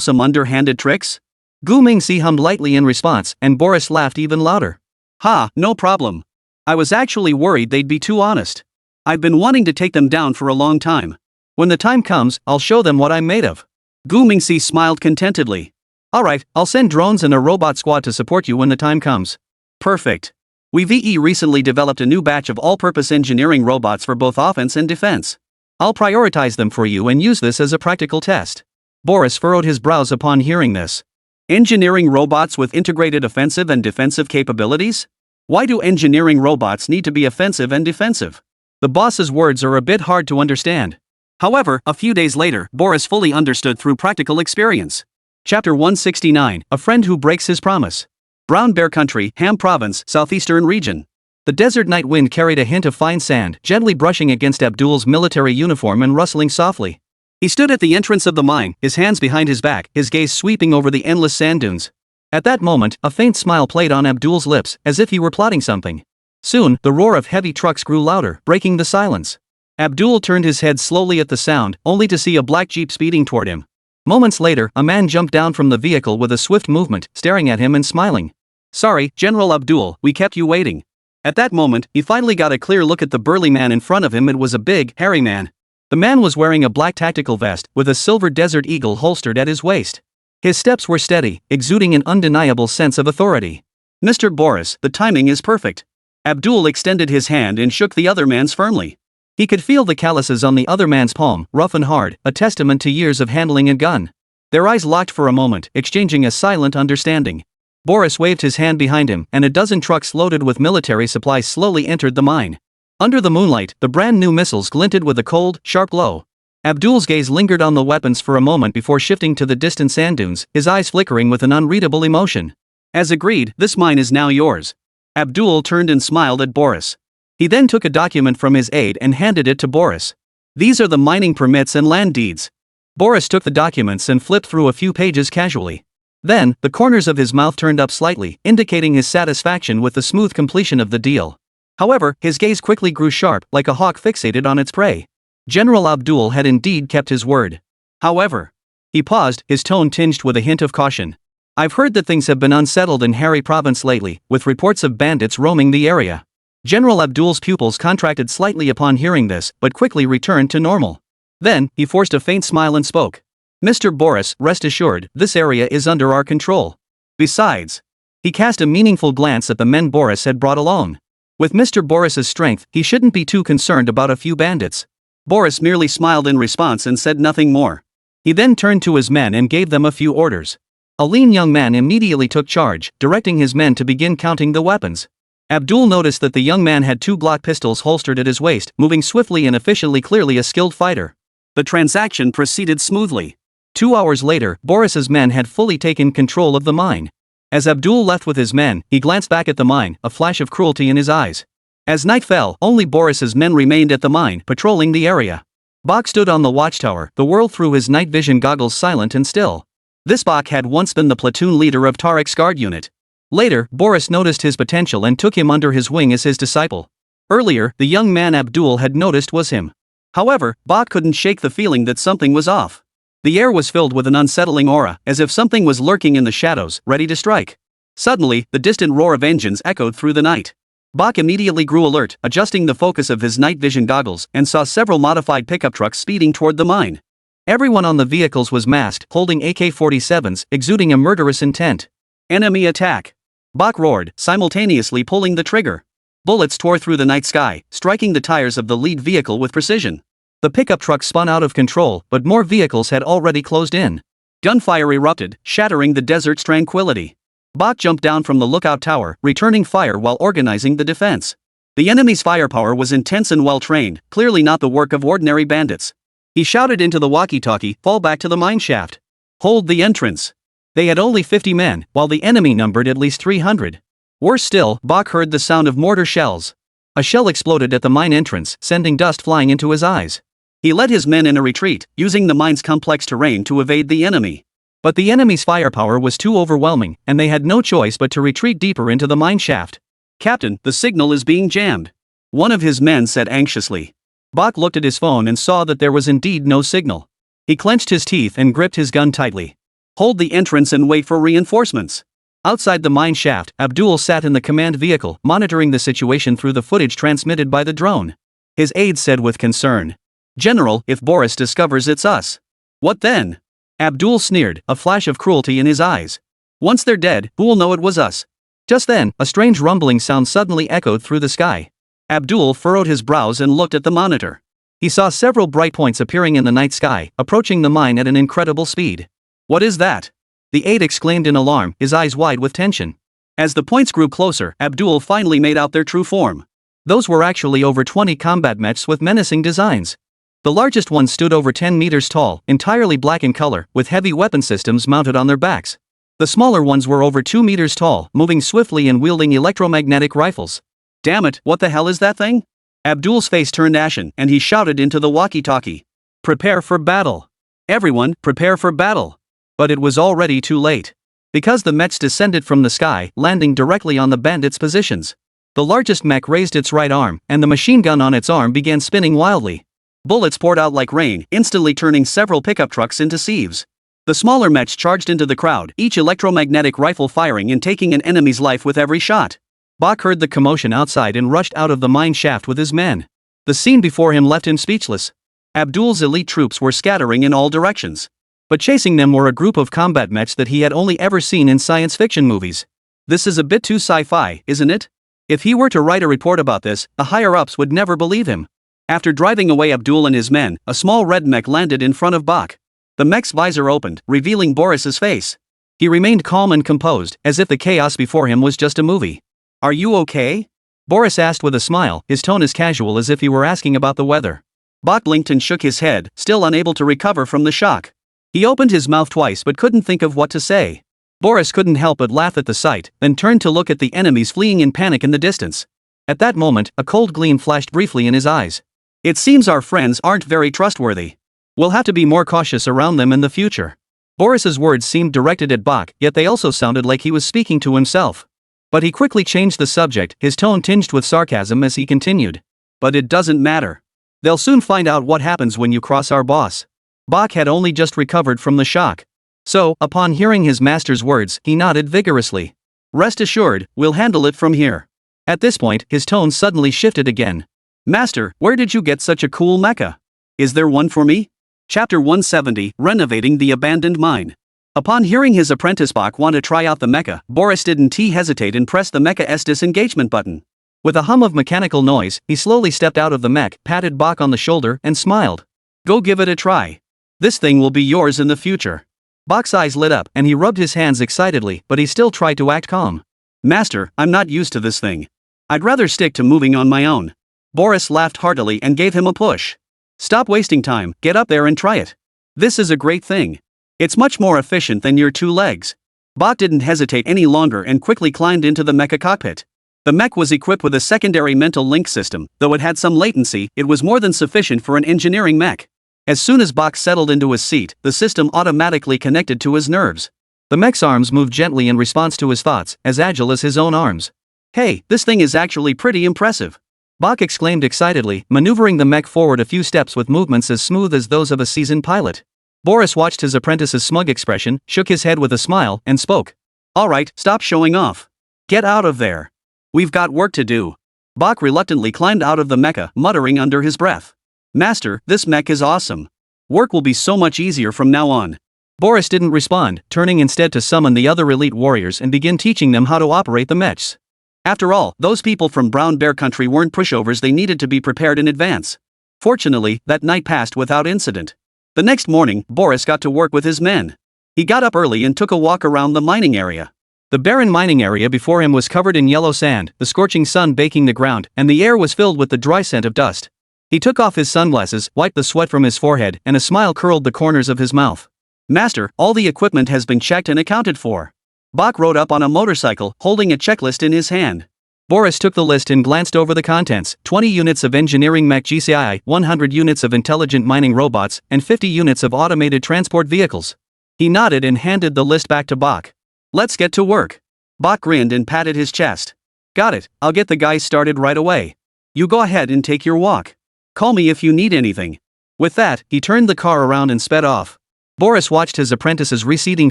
some underhanded tricks?" Gu Mingxi hummed lightly in response, and Boris laughed even louder. "Ha, no problem. I was actually worried they'd be too honest. I've been wanting to take them down for a long time. When the time comes, I'll show them what I'm made of." Gu Mingxi smiled contentedly. "Alright, I'll send drones and a robot squad to support you when the time comes." "Perfect. We've recently developed a new batch of all-purpose engineering robots for both offense and defense. I'll prioritize them for you and use this as a practical test." Boris furrowed his brows upon hearing this. Engineering robots with integrated offensive and defensive capabilities? Why do engineering robots need to be offensive and defensive? The boss's words are a bit hard to understand. However, a few days later, Boris fully understood through practical experience. Chapter 169, A Friend Who Breaks His Promise. Brown Bear Country, Ham Province, Southeastern Region. The desert night wind carried a hint of fine sand, gently brushing against Abdul's military uniform and rustling softly. He stood at the entrance of the mine, his hands behind his back, his gaze sweeping over the endless sand dunes. At that moment, a faint smile played on Abdul's lips, as if he were plotting something. Soon, the roar of heavy trucks grew louder, breaking the silence. Abdul turned his head slowly at the sound, only to see a black jeep speeding toward him. Moments later, a man jumped down from the vehicle with a swift movement, staring at him and smiling. "Sorry, General Abdul, we kept you waiting." At that moment, he finally got a clear look at the burly man in front of him. It was a big, hairy man. The man was wearing a black tactical vest, with a silver Desert Eagle holstered at his waist. His steps were steady, exuding an undeniable sense of authority. "Mr. Boris, the timing is perfect." Abdul extended his hand and shook the other man's firmly. He could feel the calluses on the other man's palm, rough and hard, a testament to years of handling a gun. Their eyes locked for a moment, exchanging a silent understanding. Boris waved his hand behind him, and a dozen trucks loaded with military supplies slowly entered the mine. Under the moonlight, the brand new missiles glinted with a cold, sharp glow. Abdul's gaze lingered on the weapons for a moment before shifting to the distant sand dunes, his eyes flickering with an unreadable emotion. "As agreed, this mine is now yours." Abdul turned and smiled at Boris. He then took a document from his aide and handed it to Boris. "These are the mining permits and land deeds." Boris took the documents and flipped through a few pages casually. Then, the corners of his mouth turned up slightly, indicating his satisfaction with the smooth completion of the deal. However, his gaze quickly grew sharp, like a hawk fixated on its prey. General Abdul had indeed kept his word. However, he paused, his tone tinged with a hint of caution. "I've heard that things have been unsettled in Harry Province lately, with reports of bandits roaming the area." General Abdul's pupils contracted slightly upon hearing this, but quickly returned to normal. Then, he forced a faint smile and spoke. "Mr. Boris, rest assured, this area is under our control. Besides," he cast a meaningful glance at the men Boris had brought along. "With Mr. Boris's strength, he shouldn't be too concerned about a few bandits." Boris merely smiled in response and said nothing more. He then turned to his men and gave them a few orders. A lean young man immediately took charge, directing his men to begin counting the weapons. Abdul noticed that the young man had 2 Glock pistols holstered at his waist, moving swiftly and efficiently, clearly a skilled fighter. The transaction proceeded smoothly. 2 hours later, Boris's men had fully taken control of the mine. As Abdul left with his men, he glanced back at the mine, a flash of cruelty in his eyes. As night fell, only Boris's men remained at the mine, patrolling the area. Bach stood on the watchtower, the world through his night vision goggles, silent and still. This Bach had once been the platoon leader of Tarek's guard unit. Later, Boris noticed his potential and took him under his wing as his disciple. Earlier, the young man Abdul had noticed was him. However, Bach couldn't shake the feeling that something was off. The air was filled with an unsettling aura, as if something was lurking in the shadows, ready to strike. Suddenly, the distant roar of engines echoed through the night. Bach immediately grew alert, adjusting the focus of his night vision goggles, and saw several modified pickup trucks speeding toward the mine. Everyone on the vehicles was masked, holding AK-47s, exuding a murderous intent. Enemy attack! Bach roared, simultaneously pulling the trigger. Bullets tore through the night sky, striking the tires of the lead vehicle with precision. The pickup truck spun out of control, but more vehicles had already closed in. Gunfire erupted, shattering the desert's tranquility. Bach jumped down from the lookout tower, returning fire while organizing the defense. The enemy's firepower was intense and well-trained, clearly not the work of ordinary bandits. He shouted into the walkie-talkie, "Fall back to the mine shaft. Hold the entrance." They had only 50 men, while the enemy numbered at least 300. Worse still, Bach heard the sound of mortar shells. A shell exploded at the mine entrance, sending dust flying into his eyes. He led his men in a retreat, using the mine's complex terrain to evade the enemy. But the enemy's firepower was too overwhelming, and they had no choice but to retreat deeper into the mine shaft. "Captain, the signal is being jammed," one of his men said anxiously. Bach looked at his phone and saw that there was indeed no signal. He clenched his teeth and gripped his gun tightly. "Hold the entrance and wait for reinforcements." Outside the mine shaft, Abdul sat in the command vehicle, monitoring the situation through the footage transmitted by the drone. His aide said with concern, "General, if Boris discovers it's us." "What then?" Abdul sneered, a flash of cruelty in his eyes. "Once they're dead, who'll know it was us?" Just then, a strange rumbling sound suddenly echoed through the sky. Abdul furrowed his brows and looked at the monitor. He saw several bright points appearing in the night sky, approaching the mine at an incredible speed. "What is that?" the aide exclaimed in alarm, his eyes wide with tension. As the points grew closer, Abdul finally made out their true form. Those were actually over 20 combat mechs with menacing designs. The largest one stood over 10 meters tall, entirely black in color, with heavy weapon systems mounted on their backs. The smaller ones were over 2 meters tall, moving swiftly and wielding electromagnetic rifles. "Damn it, what the hell is that thing?" Abdul's face turned ashen, and he shouted into the walkie-talkie. "Prepare for battle. Everyone, prepare for battle." But it was already too late. Because the mechs descended from the sky, landing directly on the bandits' positions. The largest mech raised its right arm, and the machine gun on its arm began spinning wildly. Bullets poured out like rain, instantly turning several pickup trucks into sieves. The smaller mechs charged into the crowd, each electromagnetic rifle firing and taking an enemy's life with every shot. Bach heard the commotion outside and rushed out of the mine shaft with his men. The scene before him left him speechless. Abdul's elite troops were scattering in all directions. But chasing them were a group of combat mechs that he had only ever seen in science fiction movies. This is a bit too sci-fi, isn't it? If he were to write a report about this, the higher-ups would never believe him. After driving away Abdul and his men, a small red mech landed in front of Bach. The mech's visor opened, revealing Boris's face. He remained calm and composed, as if the chaos before him was just a movie. "Are you okay?" Boris asked with a smile, his tone as casual as if he were asking about the weather. Bach blinked and shook his head, still unable to recover from the shock. He opened his mouth twice but couldn't think of what to say. Boris couldn't help but laugh at the sight, then turned to look at the enemies fleeing in panic in the distance. At that moment, a cold gleam flashed briefly in his eyes. "It seems our friends aren't very trustworthy. We'll have to be more cautious around them in the future." Boris's words seemed directed at Bach, yet they also sounded like he was speaking to himself. But he quickly changed the subject, his tone tinged with sarcasm as he continued. "But it doesn't matter. They'll soon find out what happens when you cross our boss." Bach had only just recovered from the shock. So, upon hearing his master's words, he nodded vigorously. "Rest assured, we'll handle it from here." At this point, his tone suddenly shifted again. "Master, where did you get such a cool mecha? Is there one for me?" Chapter 170, Renovating the Abandoned Mine. Upon hearing his apprentice Bach want to try out the mecha, Boris didn't hesitate and pressed the mecha's disengagement button. With a hum of mechanical noise, he slowly stepped out of the mech, patted Bach on the shoulder, and smiled. "Go give it a try. This thing will be yours in the future." Bach's eyes lit up, and he rubbed his hands excitedly, but he still tried to act calm. "Master, I'm not used to this thing. I'd rather stick to moving on my own." Boris laughed heartily and gave him a push. "Stop wasting time, get up there and try it. This is a great thing. It's much more efficient than your 2 legs." Bach didn't hesitate any longer and quickly climbed into the mecha cockpit. The mech was equipped with a secondary mental link system, though it had some latency, it was more than sufficient for an engineering mech. As soon as Bach settled into his seat, the system automatically connected to his nerves. The mech's arms moved gently in response to his thoughts, as agile as his own arms. Hey, this thing is actually pretty impressive. Bach exclaimed excitedly, maneuvering the mech forward a few steps with movements as smooth as those of a seasoned pilot. Boris watched his apprentice's smug expression, shook his head with a smile, and spoke. Alright, stop showing off. Get out of there. We've got work to do. Bach reluctantly climbed out of the mecha, muttering under his breath. Master, this mech is awesome. Work will be so much easier from now on. Boris didn't respond, turning instead to summon the other elite warriors and begin teaching them how to operate the mechs. After all, those people from Brown Bear Country weren't pushovers, they needed to be prepared in advance. Fortunately, that night passed without incident. The next morning, Boris got to work with his men. He got up early and took a walk around the mining area. The barren mining area before him was covered in yellow sand, the scorching sun baking the ground, and the air was filled with the dry scent of dust. He took off his sunglasses, wiped the sweat from his forehead, and a smile curled the corners of his mouth. Master, all the equipment has been checked and accounted for. Bach rode up on a motorcycle, holding a checklist in his hand. Boris took the list and glanced over the contents: 20 units of engineering mech GCI, 100 units of intelligent mining robots, and 50 units of automated transport vehicles. He nodded and handed the list back to Bach. Let's get to work. Bach grinned and patted his chest. Got it, I'll get the guys started right away. You go ahead and take your walk. Call me if you need anything. With that, he turned the car around and sped off. Boris watched his apprentice's receding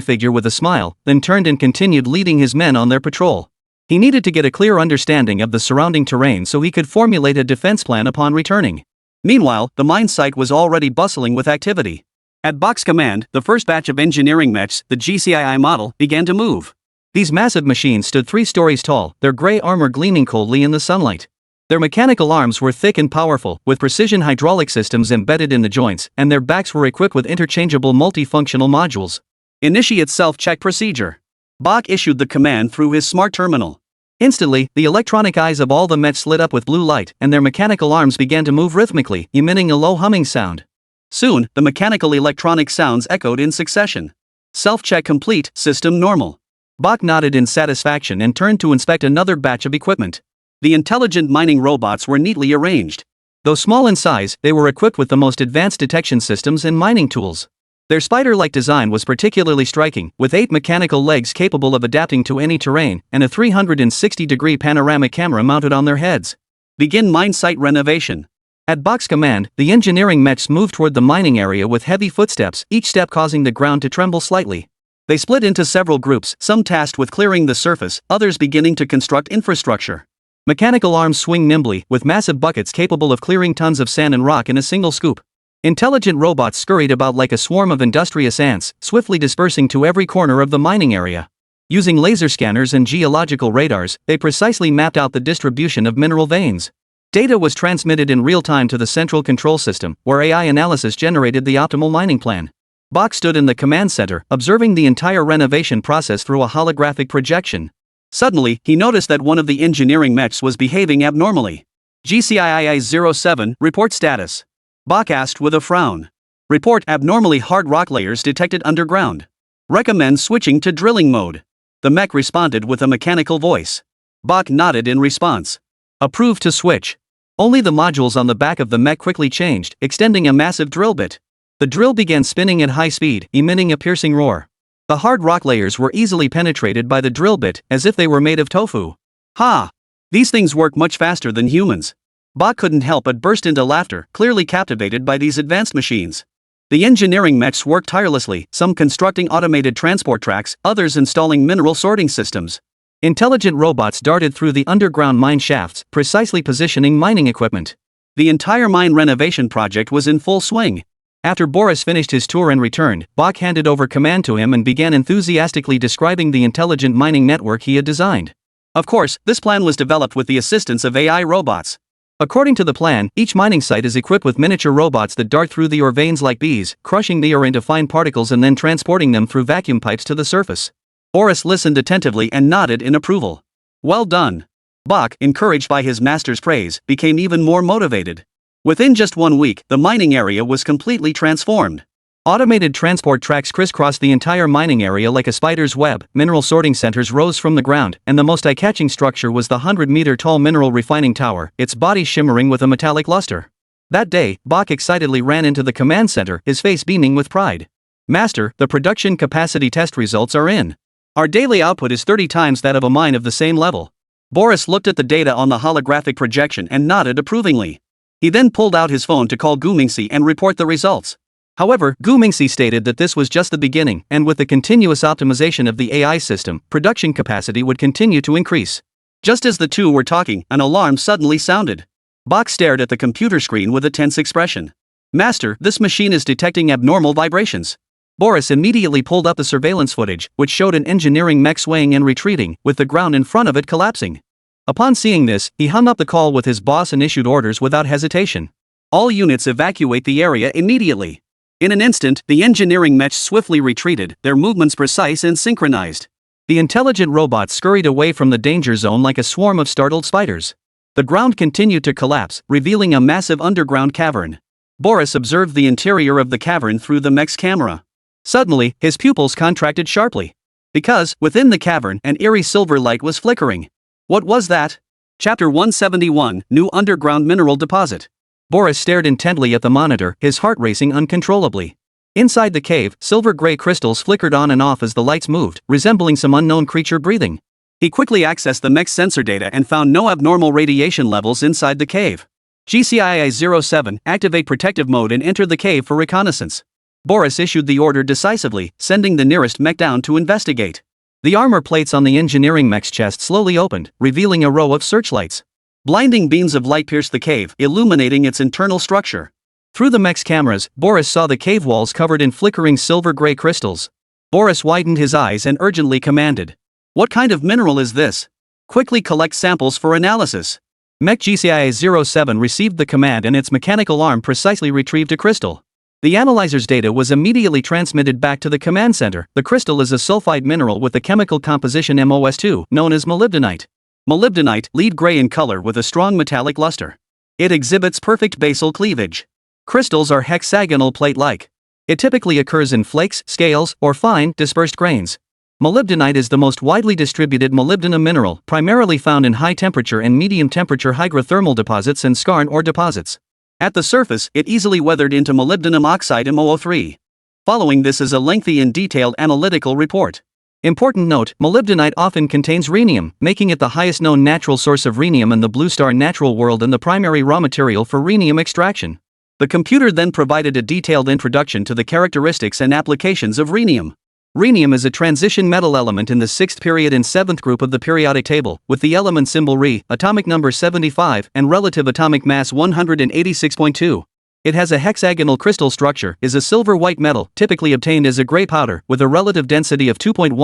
figure with a smile, then turned and continued leading his men on their patrol. He needed to get a clear understanding of the surrounding terrain so he could formulate a defense plan upon returning. Meanwhile, the mine site was already bustling with activity. At Bach's command, the first batch of engineering mechs, the GCII model, began to move. These massive machines stood 3 stories tall, their gray armor gleaming coldly in the sunlight. Their mechanical arms were thick and powerful, with precision hydraulic systems embedded in the joints, and their backs were equipped with interchangeable multifunctional modules. Initiate self-check procedure. Bach issued the command through his smart terminal. Instantly, the electronic eyes of all the mechs lit up with blue light, and their mechanical arms began to move rhythmically, emitting a low humming sound. Soon, the mechanical electronic sounds echoed in succession. Self-check complete, system normal. Bach nodded in satisfaction and turned to inspect another batch of equipment. The intelligent mining robots were neatly arranged. Though small in size, they were equipped with the most advanced detection systems and mining tools. Their spider-like design was particularly striking, with 8 mechanical legs capable of adapting to any terrain, and a 360-degree panoramic camera mounted on their heads. Begin mine site renovation. At Bach's command, the engineering mechs moved toward the mining area with heavy footsteps, each step causing the ground to tremble slightly. They split into several groups, some tasked with clearing the surface, others beginning to construct infrastructure. Mechanical arms swing nimbly, with massive buckets capable of clearing tons of sand and rock in a single scoop. Intelligent robots scurried about like a swarm of industrious ants, swiftly dispersing to every corner of the mining area. Using laser scanners and geological radars, they precisely mapped out the distribution of mineral veins. Data was transmitted in real time to the central control system, where AI analysis generated the optimal mining plan. Bach stood in the command center, observing the entire renovation process through a holographic projection. Suddenly, he noticed that one of the engineering mechs was behaving abnormally. GCII-07, report status. Bach asked with a frown. Report, abnormally hard rock layers detected underground. Recommend switching to drilling mode. The mech responded with a mechanical voice. Bach nodded in response. Approved to switch. Only the modules on the back of the mech quickly changed, extending a massive drill bit. The drill began spinning at high speed, emitting a piercing roar. The hard rock layers were easily penetrated by the drill bit, as if they were made of tofu. Ha! These things work much faster than humans. Bach couldn't help but burst into laughter, clearly captivated by these advanced machines. The engineering mechs worked tirelessly, some constructing automated transport tracks, others installing mineral sorting systems. Intelligent robots darted through the underground mine shafts, precisely positioning mining equipment. The entire mine renovation project was in full swing. After Boris finished his tour and returned, Bach handed over command to him and began enthusiastically describing the intelligent mining network he had designed. Of course, this plan was developed with the assistance of AI robots. According to the plan, each mining site is equipped with miniature robots that dart through the ore veins like bees, crushing the ore into fine particles and then transporting them through vacuum pipes to the surface. Boris listened attentively and nodded in approval. Well done. Bach, encouraged by his master's praise, became even more motivated. Within just 1 week, the mining area was completely transformed. Automated transport tracks crisscrossed the entire mining area like a spider's web, mineral sorting centers rose from the ground, and the most eye-catching structure was the 100-meter-tall mineral refining tower, its body shimmering with a metallic luster. That day, Bach excitedly ran into the command center, his face beaming with pride. Master, the production capacity test results are in. Our daily output is 30 times that of a mine of the same level. Boris looked at the data on the holographic projection and nodded approvingly. He then pulled out his phone to call Gu Mingxi and report the results. However, Gu Mingxi stated that this was just the beginning, and with the continuous optimization of the AI system, production capacity would continue to increase. Just as the two were talking, an alarm suddenly sounded. Bach stared at the computer screen with a tense expression. Master, this machine is detecting abnormal vibrations. Boris immediately pulled up the surveillance footage, which showed an engineering mech swaying and retreating, with the ground in front of it collapsing. Upon seeing this, he hung up the call with his boss and issued orders without hesitation. All units evacuate the area immediately. In an instant, the engineering mech swiftly retreated, their movements precise and synchronized. The intelligent robots scurried away from the danger zone like a swarm of startled spiders. The ground continued to collapse, revealing a massive underground cavern. Boris observed the interior of the cavern through the mech's camera. Suddenly, his pupils contracted sharply. Because, within the cavern, an eerie silver light was flickering. What was that? Chapter 171, New Underground Mineral Deposit. Boris stared intently at the monitor, his heart racing uncontrollably. Inside the cave, silver-gray crystals flickered on and off as the lights moved, resembling some unknown creature breathing. He quickly accessed the mech's sensor data and found no abnormal radiation levels inside the cave. GCII-07, activate protective mode and enter the cave for reconnaissance. Boris issued the order decisively, sending the nearest mech down to investigate. The armor plates on the engineering mech's chest slowly opened, revealing a row of searchlights. Blinding beams of light pierced the cave, illuminating its internal structure. Through the mech's cameras, Boris saw the cave walls covered in flickering silver-gray crystals. Boris widened his eyes and urgently commanded. What kind of mineral is this? Quickly collect samples for analysis. Mech GCII-07 received the command and its mechanical arm precisely retrieved a crystal. The analyzer's data was immediately transmitted back to the command center. The crystal is a sulfide mineral with the chemical composition MOS2, known as molybdenite. Molybdenite, lead gray in color with a strong metallic luster. It exhibits perfect basal cleavage. Crystals are hexagonal plate-like. It typically occurs in flakes, scales, or fine, dispersed grains. Molybdenite is the most widely distributed molybdenum mineral, primarily found in high-temperature and medium-temperature hydrothermal deposits and skarn ore deposits. At the surface, it easily weathered into molybdenum oxide MOO3. Following this is a lengthy and detailed analytical report. Important note, molybdenite often contains rhenium, making it the highest known natural source of rhenium in the blue star natural world and the primary raw material for rhenium extraction. The computer then provided a detailed introduction to the characteristics and applications of rhenium. Rhenium is a transition metal element in the 6th period and 7th group of the periodic table, with the element symbol Re, atomic number 75, and relative atomic mass 186.2. It has a hexagonal crystal structure, is a silver-white metal, typically obtained as a gray powder, with a relative density of 2.102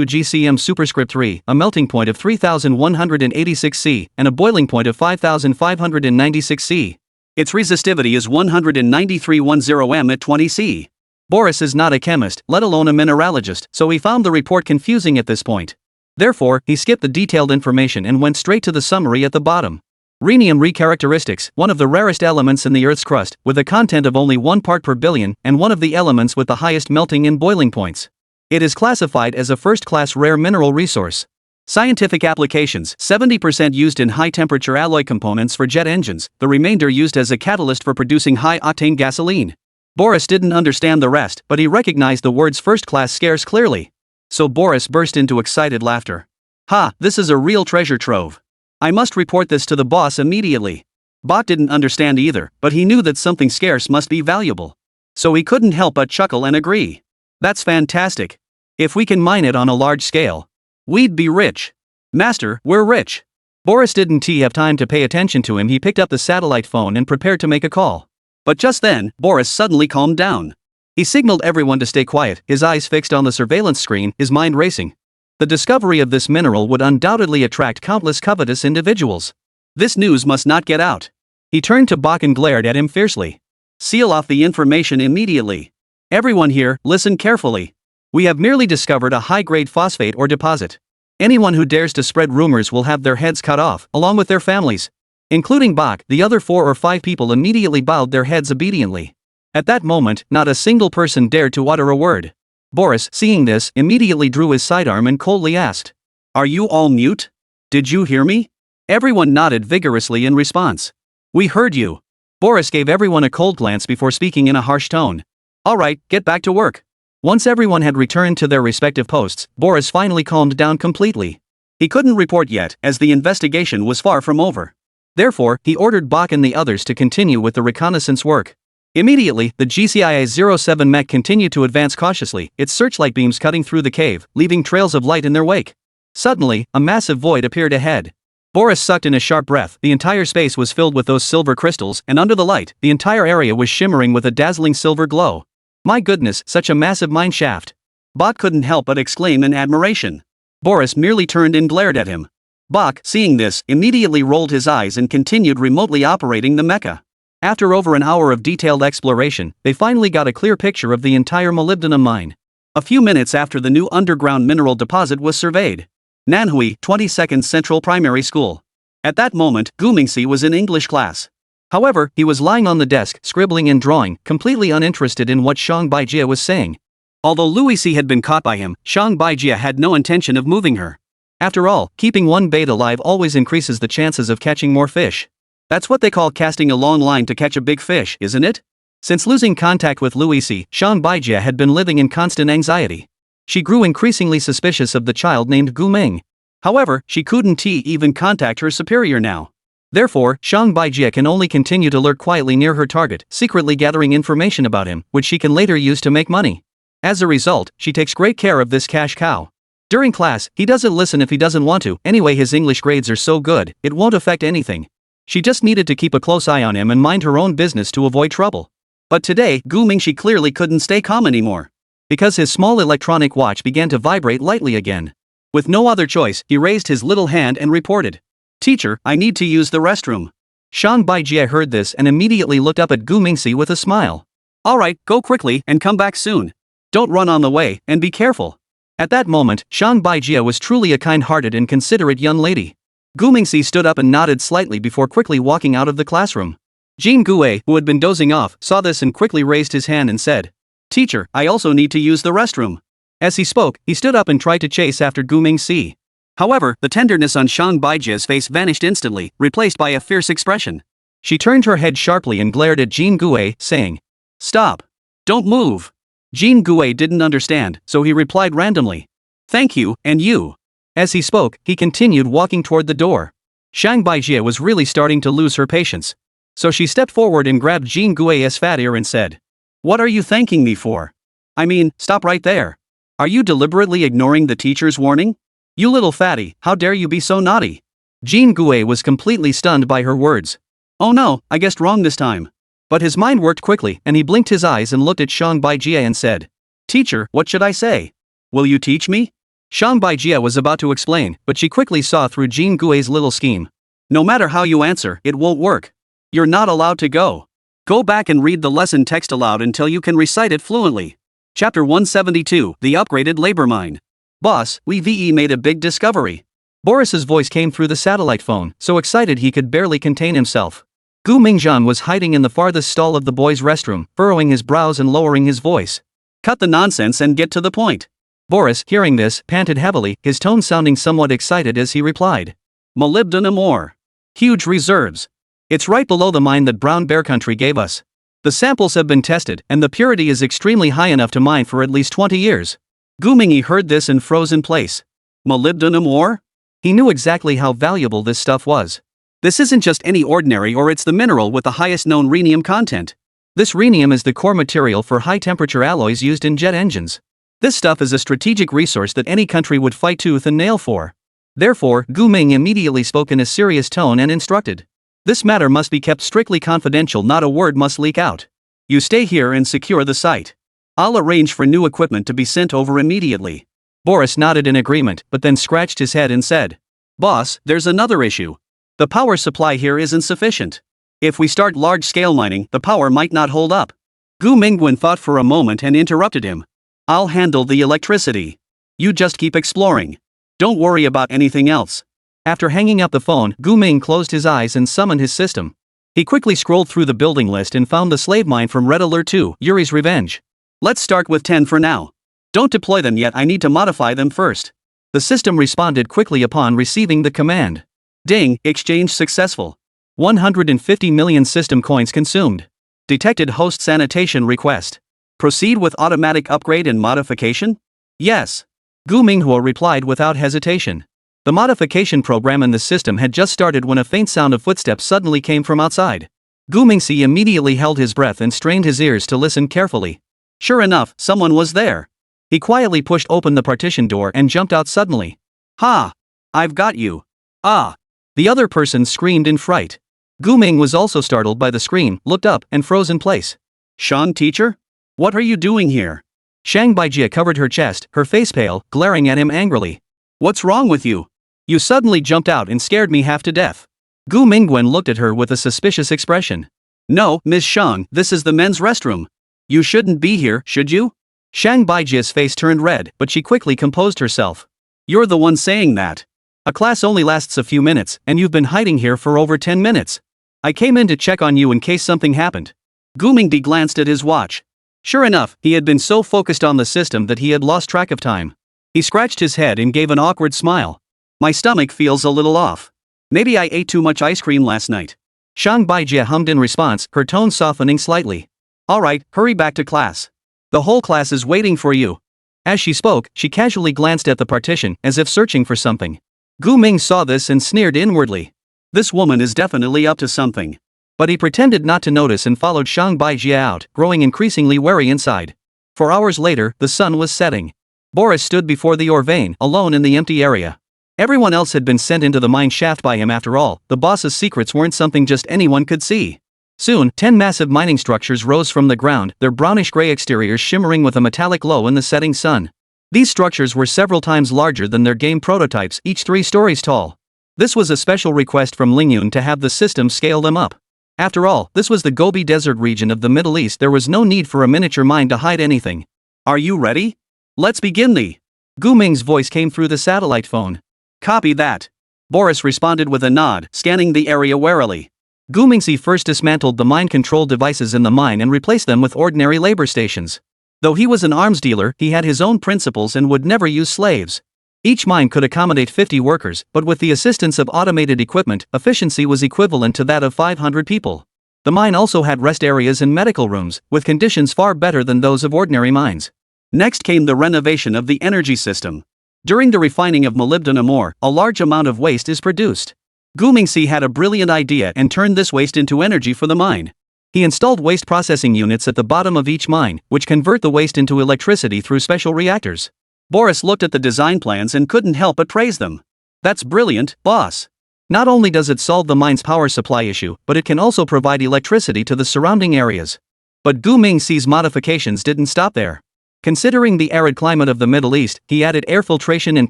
gcm superscript 3, a melting point of 3186 C, and a boiling point of 5596 C. Its resistivity is 19310 m at 20 C. Boris is not a chemist, let alone a mineralogist, so he found the report confusing at this point. Therefore, he skipped the detailed information and went straight to the summary at the bottom. Rhenium Re characteristics, one of the rarest elements in the Earth's crust, with a content of only 1 part per billion, and one of the elements with the highest melting and boiling points. It is classified as a first-class rare mineral resource. Scientific applications: 70% used in high-temperature alloy components for jet engines, the remainder used as a catalyst for producing high-octane gasoline. Boris didn't understand the rest, but he recognized the words first-class scarce clearly. So Boris burst into excited laughter. Ha, this is a real treasure trove. I must report this to the boss immediately. Bot didn't understand either, but he knew that something scarce must be valuable. So he couldn't help but chuckle and agree. That's fantastic. If we can mine it on a large scale, we'd be rich. Master, we're rich. Boris didn't have time to pay attention to him. He picked up the satellite phone and prepared to make a call. But just then, Boris suddenly calmed down. He signaled everyone to stay quiet, his eyes fixed on the surveillance screen, his mind racing. The discovery of this mineral would undoubtedly attract countless covetous individuals. This news must not get out. He turned to Bach and glared at him fiercely. Seal off the information immediately. Everyone here, listen carefully. We have merely discovered a high-grade phosphate ore deposit. Anyone who dares to spread rumors will have their heads cut off, along with their families. Including Bach, the other 4 or 5 people immediately bowed their heads obediently. At that moment, not a single person dared to utter a word. Boris, seeing this, immediately drew his sidearm and coldly asked, "Are you all mute? Did you hear me?" Everyone nodded vigorously in response. "We heard you." Boris gave everyone a cold glance before speaking in a harsh tone. "All right, get back to work. Once everyone had returned to their respective posts, Boris finally calmed down completely. He couldn't report yet, as the investigation was far from over. Therefore, he ordered Bach and the others to continue with the reconnaissance work. Immediately, the GCIA-07 mech continued to advance cautiously, its searchlight beams cutting through the cave, leaving trails of light in their wake. Suddenly, a massive void appeared ahead. Boris sucked in a sharp breath. The entire space was filled with those silver crystals, and under the light, the entire area was shimmering with a dazzling silver glow. My goodness, such a massive mine shaft. Bach couldn't help but exclaim in admiration. Boris merely turned and glared at him. Bach, seeing this, immediately rolled his eyes and continued remotely operating the mecha. After over an hour of detailed exploration, they finally got a clear picture of the entire molybdenum mine. A few minutes after the new underground mineral deposit was surveyed. Nanhui, 22nd Central Primary School. At that moment, Gu Mingxi was in English class. However, he was lying on the desk, scribbling and drawing, completely uninterested in what Xiang Baijie was saying. Although Louis had been caught by him, Xiang Baijie had no intention of moving her. After all, keeping one bait alive always increases the chances of catching more fish. That's what they call casting a long line to catch a big fish, isn't it? Since losing contact with Louis, Xiang Baijie had been living in constant anxiety. She grew increasingly suspicious of the child named Gu Ming. However, she couldn't even contact her superior now. Therefore, Xiang Baijie can only continue to lurk quietly near her target, secretly gathering information about him, which she can later use to make money. As a result, she takes great care of this cash cow. During class, he doesn't listen if he doesn't want to. Anyway, his English grades are so good, it won't affect anything. She just needed to keep a close eye on him and mind her own business to avoid trouble. But today, Gu Mingxi clearly couldn't stay calm anymore. Because his small electronic watch began to vibrate lightly again. With no other choice, he raised his little hand and reported. "Teacher, I need to use the restroom." Xiang Baijie heard this and immediately looked up at Gu Mingxi with a smile. "Alright, go quickly and come back soon. Don't run on the way, and be careful." At that moment, Xiang Baijie was truly a kind-hearted and considerate young lady. Gu Mingxi stood up and nodded slightly before quickly walking out of the classroom. Jin Gue, who had been dozing off, saw this and quickly raised his hand and said, "Teacher, I also need to use the restroom." As he spoke, he stood up and tried to chase after Gu Mingxi. However, the tenderness on Xiang Baijie's face vanished instantly, replaced by a fierce expression. She turned her head sharply and glared at Jin Gue, saying, "Stop. Don't move." Jin Gue didn't understand, so he replied randomly, "Thank you, and you." As he spoke, he continued walking toward the door. Xiang Baijie was really starting to lose her patience. So she stepped forward and grabbed Jin Gue's fat ear and said, "What are you thanking me for? I mean, stop right there. Are you deliberately ignoring the teacher's warning? You little fatty, how dare you be so naughty?" Jin Gue was completely stunned by her words. "Oh no, I guessed wrong this time." But his mind worked quickly, and he blinked his eyes and looked at Xiang Baijie and said, "Teacher, what should I say? Will you teach me?" Xiang Baijie was about to explain, but she quickly saw through Jin Gue's little scheme. "No matter how you answer, it won't work. You're not allowed to go. Go back and read the lesson text aloud until you can recite it fluently." Chapter 172, The Upgraded Labor Mine. "Boss, we made a big discovery." Boris's voice came through the satellite phone, so excited he could barely contain himself. Gu Mingzhan was hiding in the farthest stall of the boys' restroom, furrowing his brows and lowering his voice. "Cut the nonsense and get to the point." Boris, hearing this, panted heavily, his tone sounding somewhat excited as he replied. "Molybdenum ore. Huge reserves. It's right below the mine that Brown Bear Country gave us. The samples have been tested, and the purity is extremely high enough to mine for at least 20 years. Gu Mingyi heard this and froze in place. Molybdenum ore? He knew exactly how valuable this stuff was. This isn't just any ordinary ore, it's the mineral with the highest known rhenium content. This rhenium is the core material for high-temperature alloys used in jet engines. This stuff is a strategic resource that any country would fight tooth and nail for. Therefore, Gu Ming immediately spoke in a serious tone and instructed. This matter must be kept strictly confidential, not a word must leak out. You stay here and secure the site. I'll arrange for new equipment to be sent over immediately. Boris nodded in agreement, but then scratched his head and said, Boss, there's another issue. The power supply here isn't sufficient. If we start large-scale mining, the power might not hold up. Gu Mingwen thought for a moment and interrupted him. I'll handle the electricity. You just keep exploring. Don't worry about anything else. After hanging up the phone, Gu Ming closed his eyes and summoned his system. He quickly scrolled through the building list and found the slave mine from Red Alert 2, Yuri's Revenge. Let's start with 10 for now. Don't deploy them yet, I need to modify them first. The system responded quickly upon receiving the command. Ding, exchange successful. 150 million system coins consumed. Detected host sanitation request. Proceed with automatic upgrade and modification? Yes. Gu Minghua replied without hesitation. The modification program in the system had just started when a faint sound of footsteps suddenly came from outside. Gu Mingxi immediately held his breath and strained his ears to listen carefully. Sure enough, someone was there. He quietly pushed open the partition door and jumped out suddenly. Ha! I've got you. Ah! The other person screamed in fright. Gu Ming was also startled by the scream, looked up, and froze in place. Shan, teacher? What are you doing here? Shang Baijia covered her chest, her face pale, glaring at him angrily. What's wrong with you? You suddenly jumped out and scared me half to death. Gu Mingwen looked at her with a suspicious expression. No, Miss Shang, this is the men's restroom. You shouldn't be here, should you? Shang Baijia's face turned red, but she quickly composed herself. You're the one saying that. A class only lasts a few minutes, and you've been hiding here for over 10 minutes. I came in to check on you in case something happened. Gu Mingdi glanced at his watch. Sure enough, he had been so focused on the system that he had lost track of time. He scratched his head and gave an awkward smile. My stomach feels a little off. Maybe I ate too much ice cream last night. Shang Baijia hummed in response, her tone softening slightly. Alright, hurry back to class. The whole class is waiting for you. As she spoke, she casually glanced at the partition, as if searching for something. Gu Ming saw this and sneered inwardly. This woman is definitely up to something. But he pretended not to notice and followed Shang Baijia out, growing increasingly wary inside. 4 hours later, the sun was setting. Boris stood before the ore vein, alone in the empty area. Everyone else had been sent into the mine shaft by him after all. The boss's secrets weren't something just anyone could see. Soon, 10 massive mining structures rose from the ground, their brownish-gray exteriors shimmering with a metallic glow in the setting sun. These structures were several times larger than their game prototypes, each 3 stories tall. This was a special request from Lingyun to have the system scale them up. After all, this was the Gobi Desert region of the Middle East. There was no need for a miniature mine to hide anything. Are you ready? Let's begin the. Gu Ming's voice came through the satellite phone. Copy that. Boris responded with a nod, scanning the area warily. Gu Mingxi first dismantled the mine control devices in the mine and replaced them with ordinary labor stations. Though he was an arms dealer, he had his own principles and would never use slaves. Each mine could accommodate 50 workers, but with the assistance of automated equipment, efficiency was equivalent to that of 500 people. The mine also had rest areas and medical rooms, with conditions far better than those of ordinary mines. Next came the renovation of the energy system. During the refining of molybdenum ore, a large amount of waste is produced. Gu Mingxi had a brilliant idea and turned this waste into energy for the mine. He installed waste processing units at the bottom of each mine, which convert the waste into electricity through special reactors. Boris looked at the design plans and couldn't help but praise them. That's brilliant, boss. Not only does it solve the mine's power supply issue, but it can also provide electricity to the surrounding areas. But Gu Mingxi's modifications didn't stop there. Considering the arid climate of the Middle East, he added air filtration and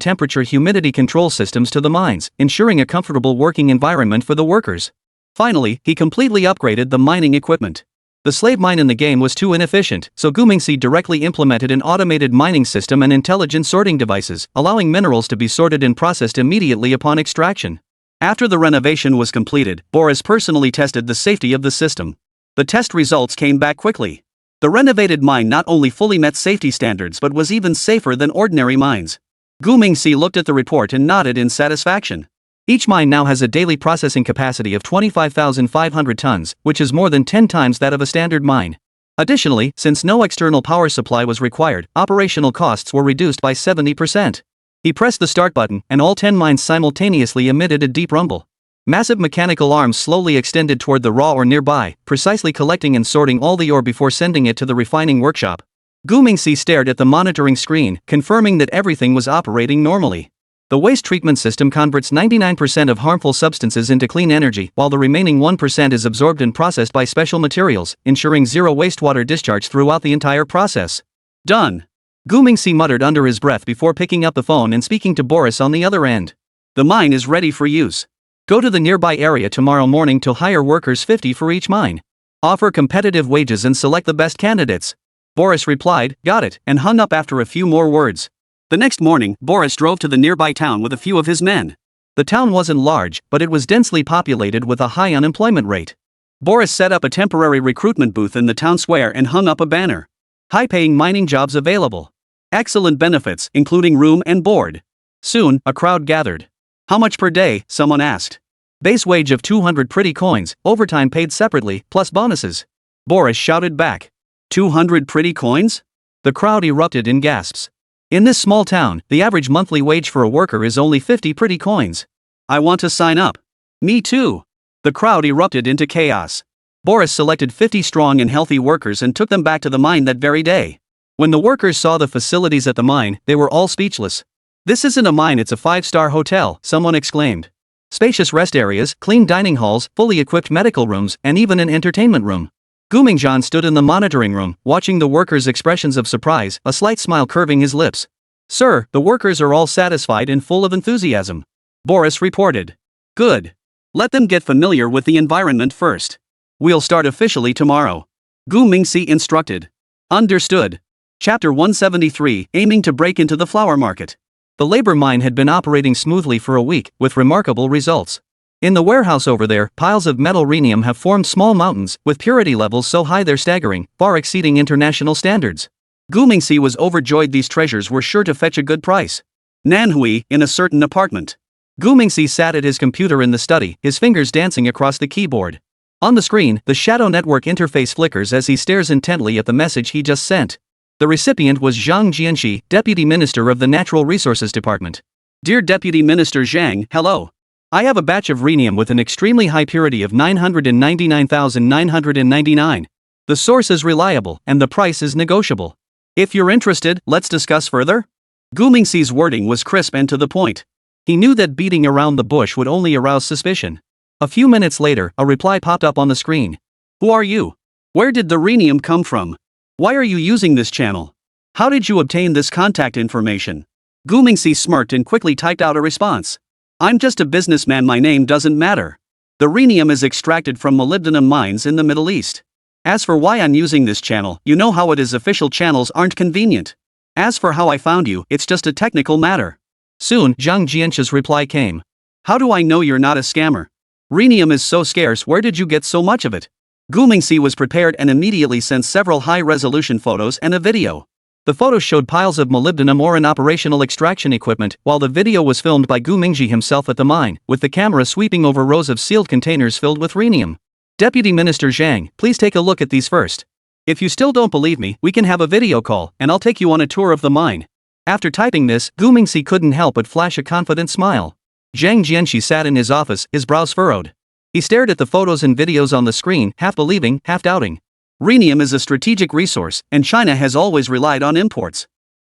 temperature humidity control systems to the mines, ensuring a comfortable working environment for the workers. Finally, he completely upgraded the mining equipment. The slave mine in the game was too inefficient, so Gu Mingxi directly implemented an automated mining system and intelligent sorting devices, allowing minerals to be sorted and processed immediately upon extraction. After the renovation was completed, Boris personally tested the safety of the system. The test results came back quickly. The renovated mine not only fully met safety standards but was even safer than ordinary mines. Gu Mingxi looked at the report and nodded in satisfaction. Each mine now has a daily processing capacity of 25,500 tons, which is more than 10 times that of a standard mine. Additionally, since no external power supply was required, operational costs were reduced by 70%. He pressed the start button, and all 10 mines simultaneously emitted a deep rumble. Massive mechanical arms slowly extended toward the raw ore nearby, precisely collecting and sorting all the ore before sending it to the refining workshop. Gu Mingxi stared at the monitoring screen, confirming that everything was operating normally. The waste treatment system converts 99% of harmful substances into clean energy, while the remaining 1% is absorbed and processed by special materials, ensuring zero wastewater discharge throughout the entire process. Done. Gu Mingxi muttered under his breath before picking up the phone and speaking to Boris on the other end. The mine is ready for use. Go to the nearby area tomorrow morning to hire workers 50 for each mine. Offer competitive wages and select the best candidates. Boris replied, got it, and hung up after a few more words. The next morning, Boris drove to the nearby town with a few of his men. The town wasn't large, but it was densely populated with a high unemployment rate. Boris set up a temporary recruitment booth in the town square and hung up a banner. High-paying mining jobs available. Excellent benefits, including room and board. Soon, a crowd gathered. How much per day? Someone asked. Base wage of 200 pretty coins, overtime paid separately, plus bonuses. Boris shouted back. 200 pretty coins? The crowd erupted in gasps. In this small town, the average monthly wage for a worker is only 50 pretty coins. I want to sign up. Me too. The crowd erupted into chaos. Boris selected 50 strong and healthy workers and took them back to the mine that very day. When the workers saw the facilities at the mine, they were all speechless. "This isn't a mine, it's a 5-star hotel," someone exclaimed. Spacious rest areas, clean dining halls, fully equipped medical rooms, and even an entertainment room. Gu Mingjian stood in the monitoring room, watching the workers' expressions of surprise, a slight smile curving his lips. "Sir, the workers are all satisfied and full of enthusiasm," Boris reported. "Good. Let them get familiar with the environment first. We'll start officially tomorrow," Gu Mingxi instructed. "Understood." Chapter 173, Aiming to Break into the Flower Market. The labor mine had been operating smoothly for a week, with remarkable results. In the warehouse over there, piles of metal rhenium have formed small mountains, with purity levels so high they're staggering, far exceeding international standards. Gu Mingxi was overjoyed. These treasures were sure to fetch a good price. Nanhui, in a certain apartment. Gu Mingxi sat at his computer in the study, his fingers dancing across the keyboard. On the screen, the shadow network interface flickers as he stares intently at the message he just sent. The recipient was Zhang Jianxi, Deputy Minister of the Natural Resources Department. "Dear Deputy Minister Zhang, hello. I have a batch of rhenium with an extremely high purity of 999,999. The source is reliable, and the price is negotiable. If you're interested, let's discuss further." Gu Mingxi's wording was crisp and to the point. He knew that beating around the bush would only arouse suspicion. A few minutes later, a reply popped up on the screen. "Who are you? Where did the rhenium come from? Why are you using this channel? How did you obtain this contact information?" Gu Mingxi smirked and quickly typed out a response. "I'm just a businessman, my name doesn't matter. The rhenium is extracted from molybdenum mines in the Middle East. As for why I'm using this channel, you know how it is, official channels aren't convenient. As for how I found you, it's just a technical matter." Soon, Zhang Jianxi's reply came. "How do I know you're not a scammer? Rhenium is so scarce, where did you get so much of it?" Gu Mingxi was prepared and immediately sent several high-resolution photos and a video. The photos showed piles of molybdenum ore and operational extraction equipment, while the video was filmed by Gu Mingxi himself at the mine, with the camera sweeping over rows of sealed containers filled with rhenium. "Deputy Minister Zhang, please take a look at these first. If you still don't believe me, we can have a video call, and I'll take you on a tour of the mine." After typing this, Gu Mingxi couldn't help but flash a confident smile. Zhang Jianxi sat in his office, his brows furrowed. He stared at the photos and videos on the screen, half believing, half doubting. Rhenium is a strategic resource, and China has always relied on imports.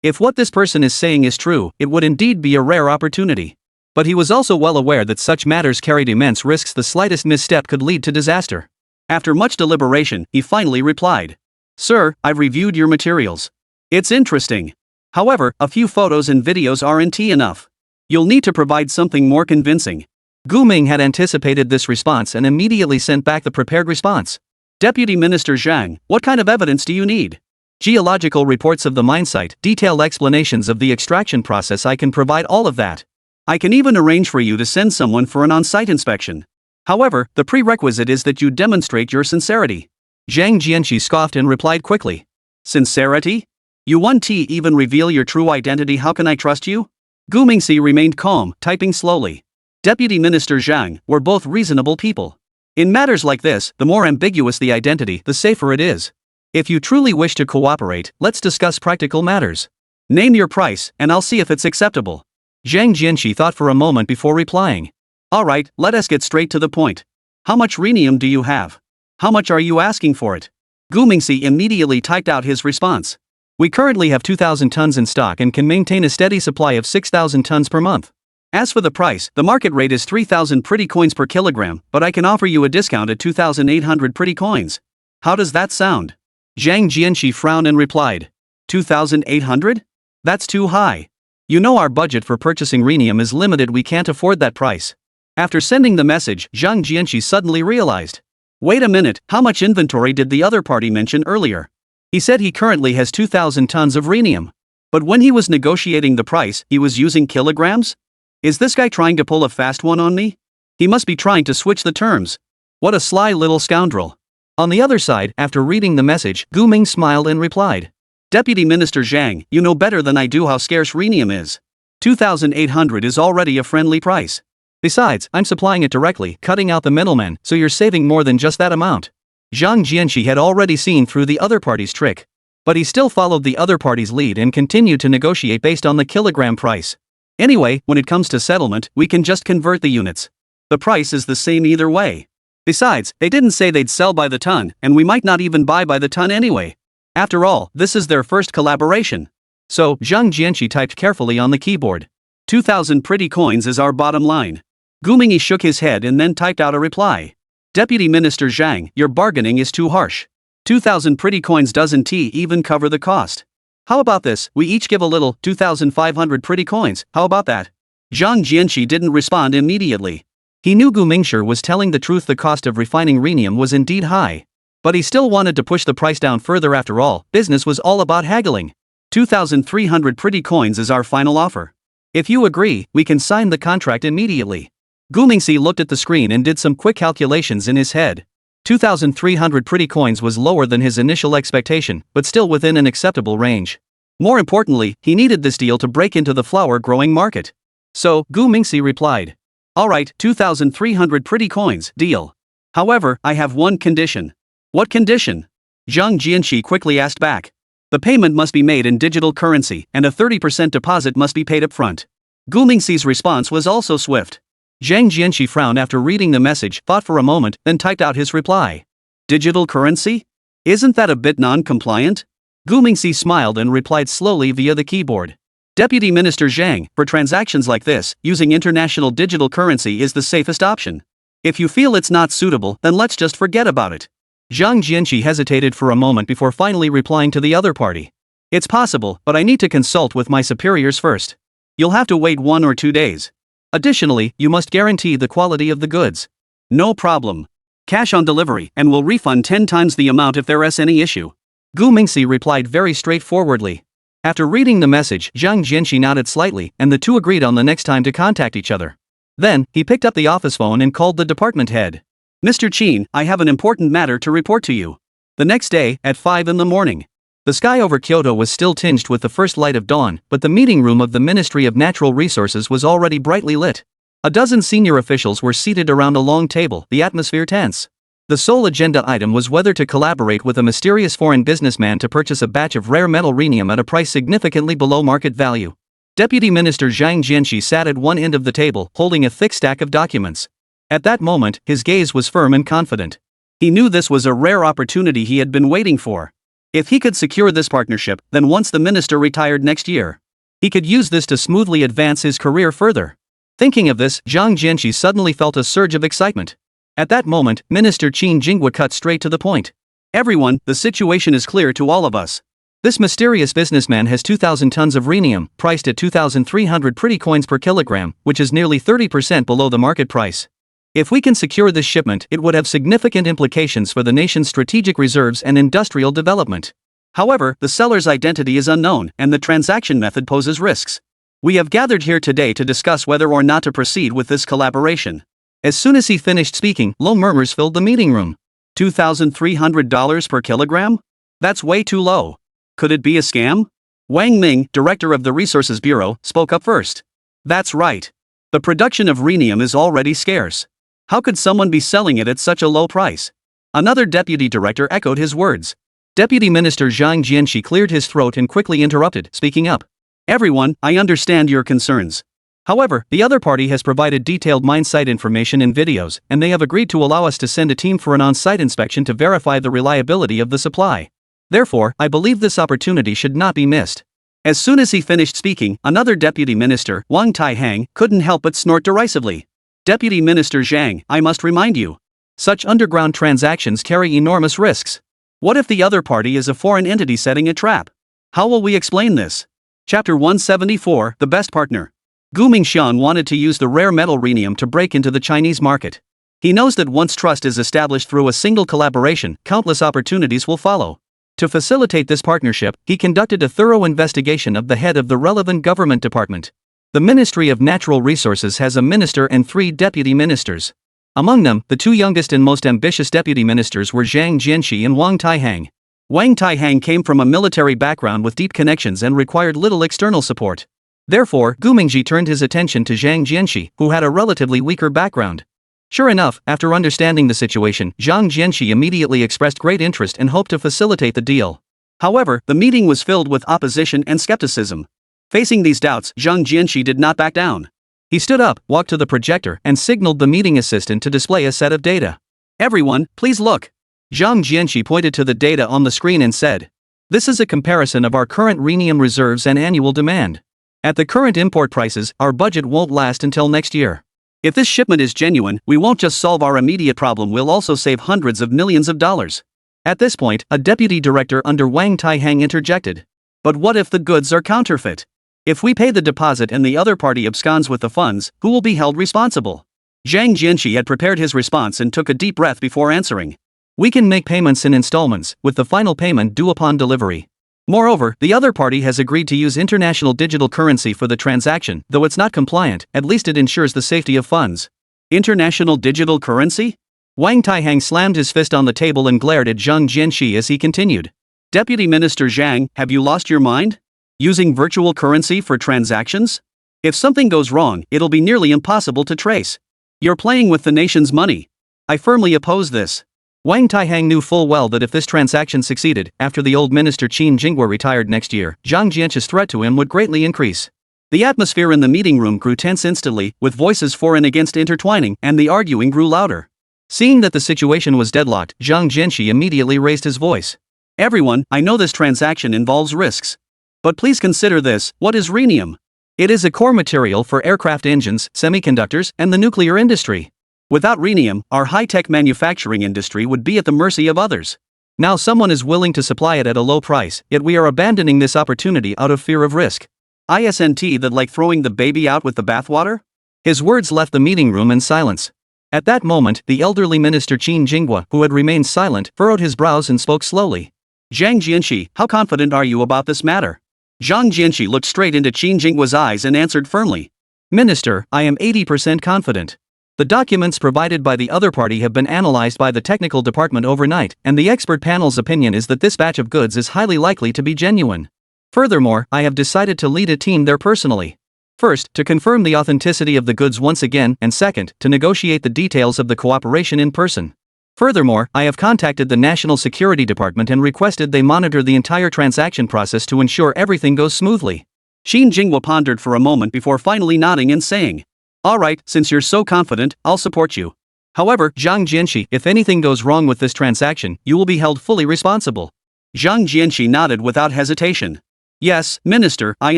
If what this person is saying is true, it would indeed be a rare opportunity. But he was also well aware that such matters carried immense risks. The slightest misstep could lead to disaster. After much deliberation, he finally replied. "Sir, I've reviewed your materials. It's interesting. However, a few photos and videos aren't enough. You'll need to provide something more convincing." Gu Ming had anticipated this response and immediately sent back the prepared response. "Deputy Minister Zhang, what kind of evidence do you need?" "Geological reports of the mine site, detailed explanations of the extraction process. I can provide all of that. I can even arrange for you to send someone for an on-site inspection. However, the prerequisite is that you demonstrate your sincerity." Zhang Jianxi scoffed and replied quickly. "Sincerity? You won't even reveal your true identity. How can I trust you?" Gu Mingxi remained calm, typing slowly. Deputy Minister Zhang, we're both reasonable people. In matters like this, the more ambiguous the identity, the safer it is. If you truly wish to cooperate, let's discuss practical matters. Name your price, and I'll see if it's acceptable." Zhang Jianxi thought for a moment before replying. "All right, let us get straight to the point. How much rhenium do you have? How much are you asking for it?" Gu Mingxi immediately typed out his response. "We currently have 2,000 tons in stock and can maintain a steady supply of 6,000 tons per month. As for the price, the market rate is 3,000 pretty coins per kilogram, but I can offer you a discount at 2,800 pretty coins. How does that sound?" Zhang Jianxi frowned and replied. 2,800? That's too high. You know our budget for purchasing rhenium is limited, we can't afford that price. After sending the message, Zhang Jianxi suddenly realized. Wait a minute, how much inventory did the other party mention earlier? He said he currently has 2,000 tons of rhenium. But when he was negotiating the price, he was using kilograms? Is this guy trying to pull a fast one on me? He must be trying to switch the terms. What a sly little scoundrel. On the other side, after reading the message, Gu Ming smiled and replied. Deputy Minister Zhang, you know better than I do how scarce rhenium is. 2,800 is already a friendly price. Besides, I'm supplying it directly, cutting out the middlemen, so you're saving more than just that amount. Zhang Jianxi had already seen through the other party's trick. But he still followed the other party's lead and continued to negotiate based on the kilogram price. Anyway, when it comes to settlement, we can just convert the units. The price is the same either way. Besides, they didn't say they'd sell by the ton, and we might not even buy by the ton anyway. After all, this is their first collaboration. So, Zhang Jianxi typed carefully on the keyboard. 2,000 pretty coins is our bottom line. Gu Mingyi shook his head and then typed out a reply. Deputy Minister Zhang, your bargaining is too harsh. 2,000 pretty coins doesn't even cover the cost. How about this, we each give a little, 2,500 pretty coins, how about that? Zhang Jianxi didn't respond immediately. He knew Gu Mingshi was telling the truth, the cost of refining rhenium was indeed high. But he still wanted to push the price down further. After all, business was all about haggling. 2,300 pretty coins is our final offer. If you agree, we can sign the contract immediately. Gu Mingxi looked at the screen and did some quick calculations in his head. 2,300 pretty coins was lower than his initial expectation, but still within an acceptable range. More importantly, he needed this deal to break into the flower-growing market. So, Gu Mingxi replied. Alright, 2,300 pretty coins, deal. However, I have one condition. What condition? Zhang Jianxi quickly asked back. The payment must be made in digital currency, and a 30% deposit must be paid up front. Gu Mingxi's response was also swift. Zhang Jianxi frowned after reading the message, thought for a moment, then typed out his reply. Digital currency? Isn't that a bit non-compliant? Gu Mingxi smiled and replied slowly via the keyboard. Deputy Minister Zhang, for transactions like this, using international digital currency is the safest option. If you feel it's not suitable, then let's just forget about it. Zhang Jianxi hesitated for a moment before finally replying to the other party. It's possible, but I need to consult with my superiors first. You'll have to wait 1 or 2 days. Additionally, you must guarantee the quality of the goods. No problem. Cash on delivery, and we'll refund 10 times the amount if there is any issue. Gu Mingxi replied very straightforwardly. After reading the message, Zhang Jianxi nodded slightly, and the two agreed on the next time to contact each other. Then, he picked up the office phone and called the department head. Mr. Qin, I have an important matter to report to you. The next day, at 5 in the morning. The sky over Kyoto was still tinged with the first light of dawn, but the meeting room of the Ministry of Natural Resources was already brightly lit. A dozen senior officials were seated around a long table, the atmosphere tense. The sole agenda item was whether to collaborate with a mysterious foreign businessman to purchase a batch of rare metal rhenium at a price significantly below market value. Deputy Minister Zhang Jianxi sat at one end of the table, holding a thick stack of documents. At that moment, his gaze was firm and confident. He knew this was a rare opportunity he had been waiting for. If he could secure this partnership, then once the minister retired next year, he could use this to smoothly advance his career further. Thinking of this, Zhang Jianxi suddenly felt a surge of excitement. At that moment, Minister Qin Jingwa cut straight to the point. Everyone, the situation is clear to all of us. This mysterious businessman has 2,000 tons of rhenium, priced at 2,300 pretty coins per kilogram, which is nearly 30% below the market price. If we can secure this shipment, it would have significant implications for the nation's strategic reserves and industrial development. However, the seller's identity is unknown, and the transaction method poses risks. We have gathered here today to discuss whether or not to proceed with this collaboration. As soon as he finished speaking, low murmurs filled the meeting room. $2,300 per kilogram? That's way too low. Could it be a scam? Wang Ming, director of the Resources Bureau, spoke up first. That's right. The production of rhenium is already scarce. How could someone be selling it at such a low price? Another deputy director echoed his words. Deputy Minister Zhang Jianxi cleared his throat and quickly interrupted, speaking up. Everyone, I understand your concerns. However, the other party has provided detailed mine site information and videos, and they have agreed to allow us to send a team for an on-site inspection to verify the reliability of the supply. Therefore, I believe this opportunity should not be missed. As soon as he finished speaking, another deputy minister, Wang Taihang, couldn't help but snort derisively. Deputy Minister Zhang, I must remind you. Such underground transactions carry enormous risks. What if the other party is a foreign entity setting a trap? How will we explain this? Chapter 174, The Best Partner. Gu Mingxian wanted to use the rare metal rhenium to break into the Chinese market. He knows that once trust is established through a single collaboration, countless opportunities will follow. To facilitate this partnership, he conducted a thorough investigation of the head of the relevant government department. The Ministry of Natural Resources has a minister and 3 deputy ministers. Among them, the 2 youngest and most ambitious deputy ministers were Zhang Jianxi and Wang Taihang. Wang Taihang came from a military background with deep connections and required little external support. Therefore, Gu Mingxi turned his attention to Zhang Jianxi, who had a relatively weaker background. Sure enough, after understanding the situation, Zhang Jianxi immediately expressed great interest and hoped to facilitate the deal. However, the meeting was filled with opposition and skepticism. Facing these doubts, Zhang Jianxi did not back down. He stood up, walked to the projector, and signaled the meeting assistant to display a set of data. "Everyone, please look." Zhang Jianxi pointed to the data on the screen and said, "This is a comparison of our current rhenium reserves and annual demand. At the current import prices, our budget won't last until next year. If this shipment is genuine, we won't just solve our immediate problem, we'll also save hundreds of millions of dollars." At this point, a deputy director under Wang Taihang interjected. "But what if the goods are counterfeit? If we pay the deposit and the other party absconds with the funds, who will be held responsible?" Zhang Jianxi had prepared his response and took a deep breath before answering. "We can make payments in installments, with the final payment due upon delivery. Moreover, the other party has agreed to use international digital currency for the transaction, though it's not compliant, at least it ensures the safety of funds." International digital currency? Wang Taihang slammed his fist on the table and glared at Zhang Jianxi as he continued. "Deputy Minister Zhang, have you lost your mind? Using virtual currency for transactions? If something goes wrong, it'll be nearly impossible to trace. You're playing with the nation's money. I firmly oppose this." Wang Taihang knew full well that if this transaction succeeded, after the old minister Qin Jinghua retired next year, Zhang Jianxi's threat to him would greatly increase. The atmosphere in the meeting room grew tense instantly, with voices for and against intertwining, and the arguing grew louder. Seeing that the situation was deadlocked, Zhang Jianxi immediately raised his voice. "Everyone, I know this transaction involves risks. But please consider this: what is rhenium? It is a core material for aircraft engines, semiconductors, and the nuclear industry. Without rhenium, our high-tech manufacturing industry would be at the mercy of others. Now someone is willing to supply it at a low price, yet we are abandoning this opportunity out of fear of risk. Isn't that like throwing the baby out with the bathwater?" His words left the meeting room in silence. At that moment, the elderly minister Qin Jinghua, who had remained silent, furrowed his brows and spoke slowly. "Zhang Jianxi, how confident are you about this matter?" Zhang Jianxi looked straight into Qin Jinghua's eyes and answered firmly. "Minister, I am 80% confident. The documents provided by the other party have been analyzed by the technical department overnight, and the expert panel's opinion is that this batch of goods is highly likely to be genuine. Furthermore, I have decided to lead a team there personally. First, to confirm the authenticity of the goods once again, and second, to negotiate the details of the cooperation in person. Furthermore, I have contacted the National Security Department and requested they monitor the entire transaction process to ensure everything goes smoothly." Qin Jinghua pondered for a moment before finally nodding and saying, "All right, since you're so confident, I'll support you. However, Zhang Jianxi, if anything goes wrong with this transaction, you will be held fully responsible." Zhang Jianxi nodded without hesitation. "Yes, Minister, I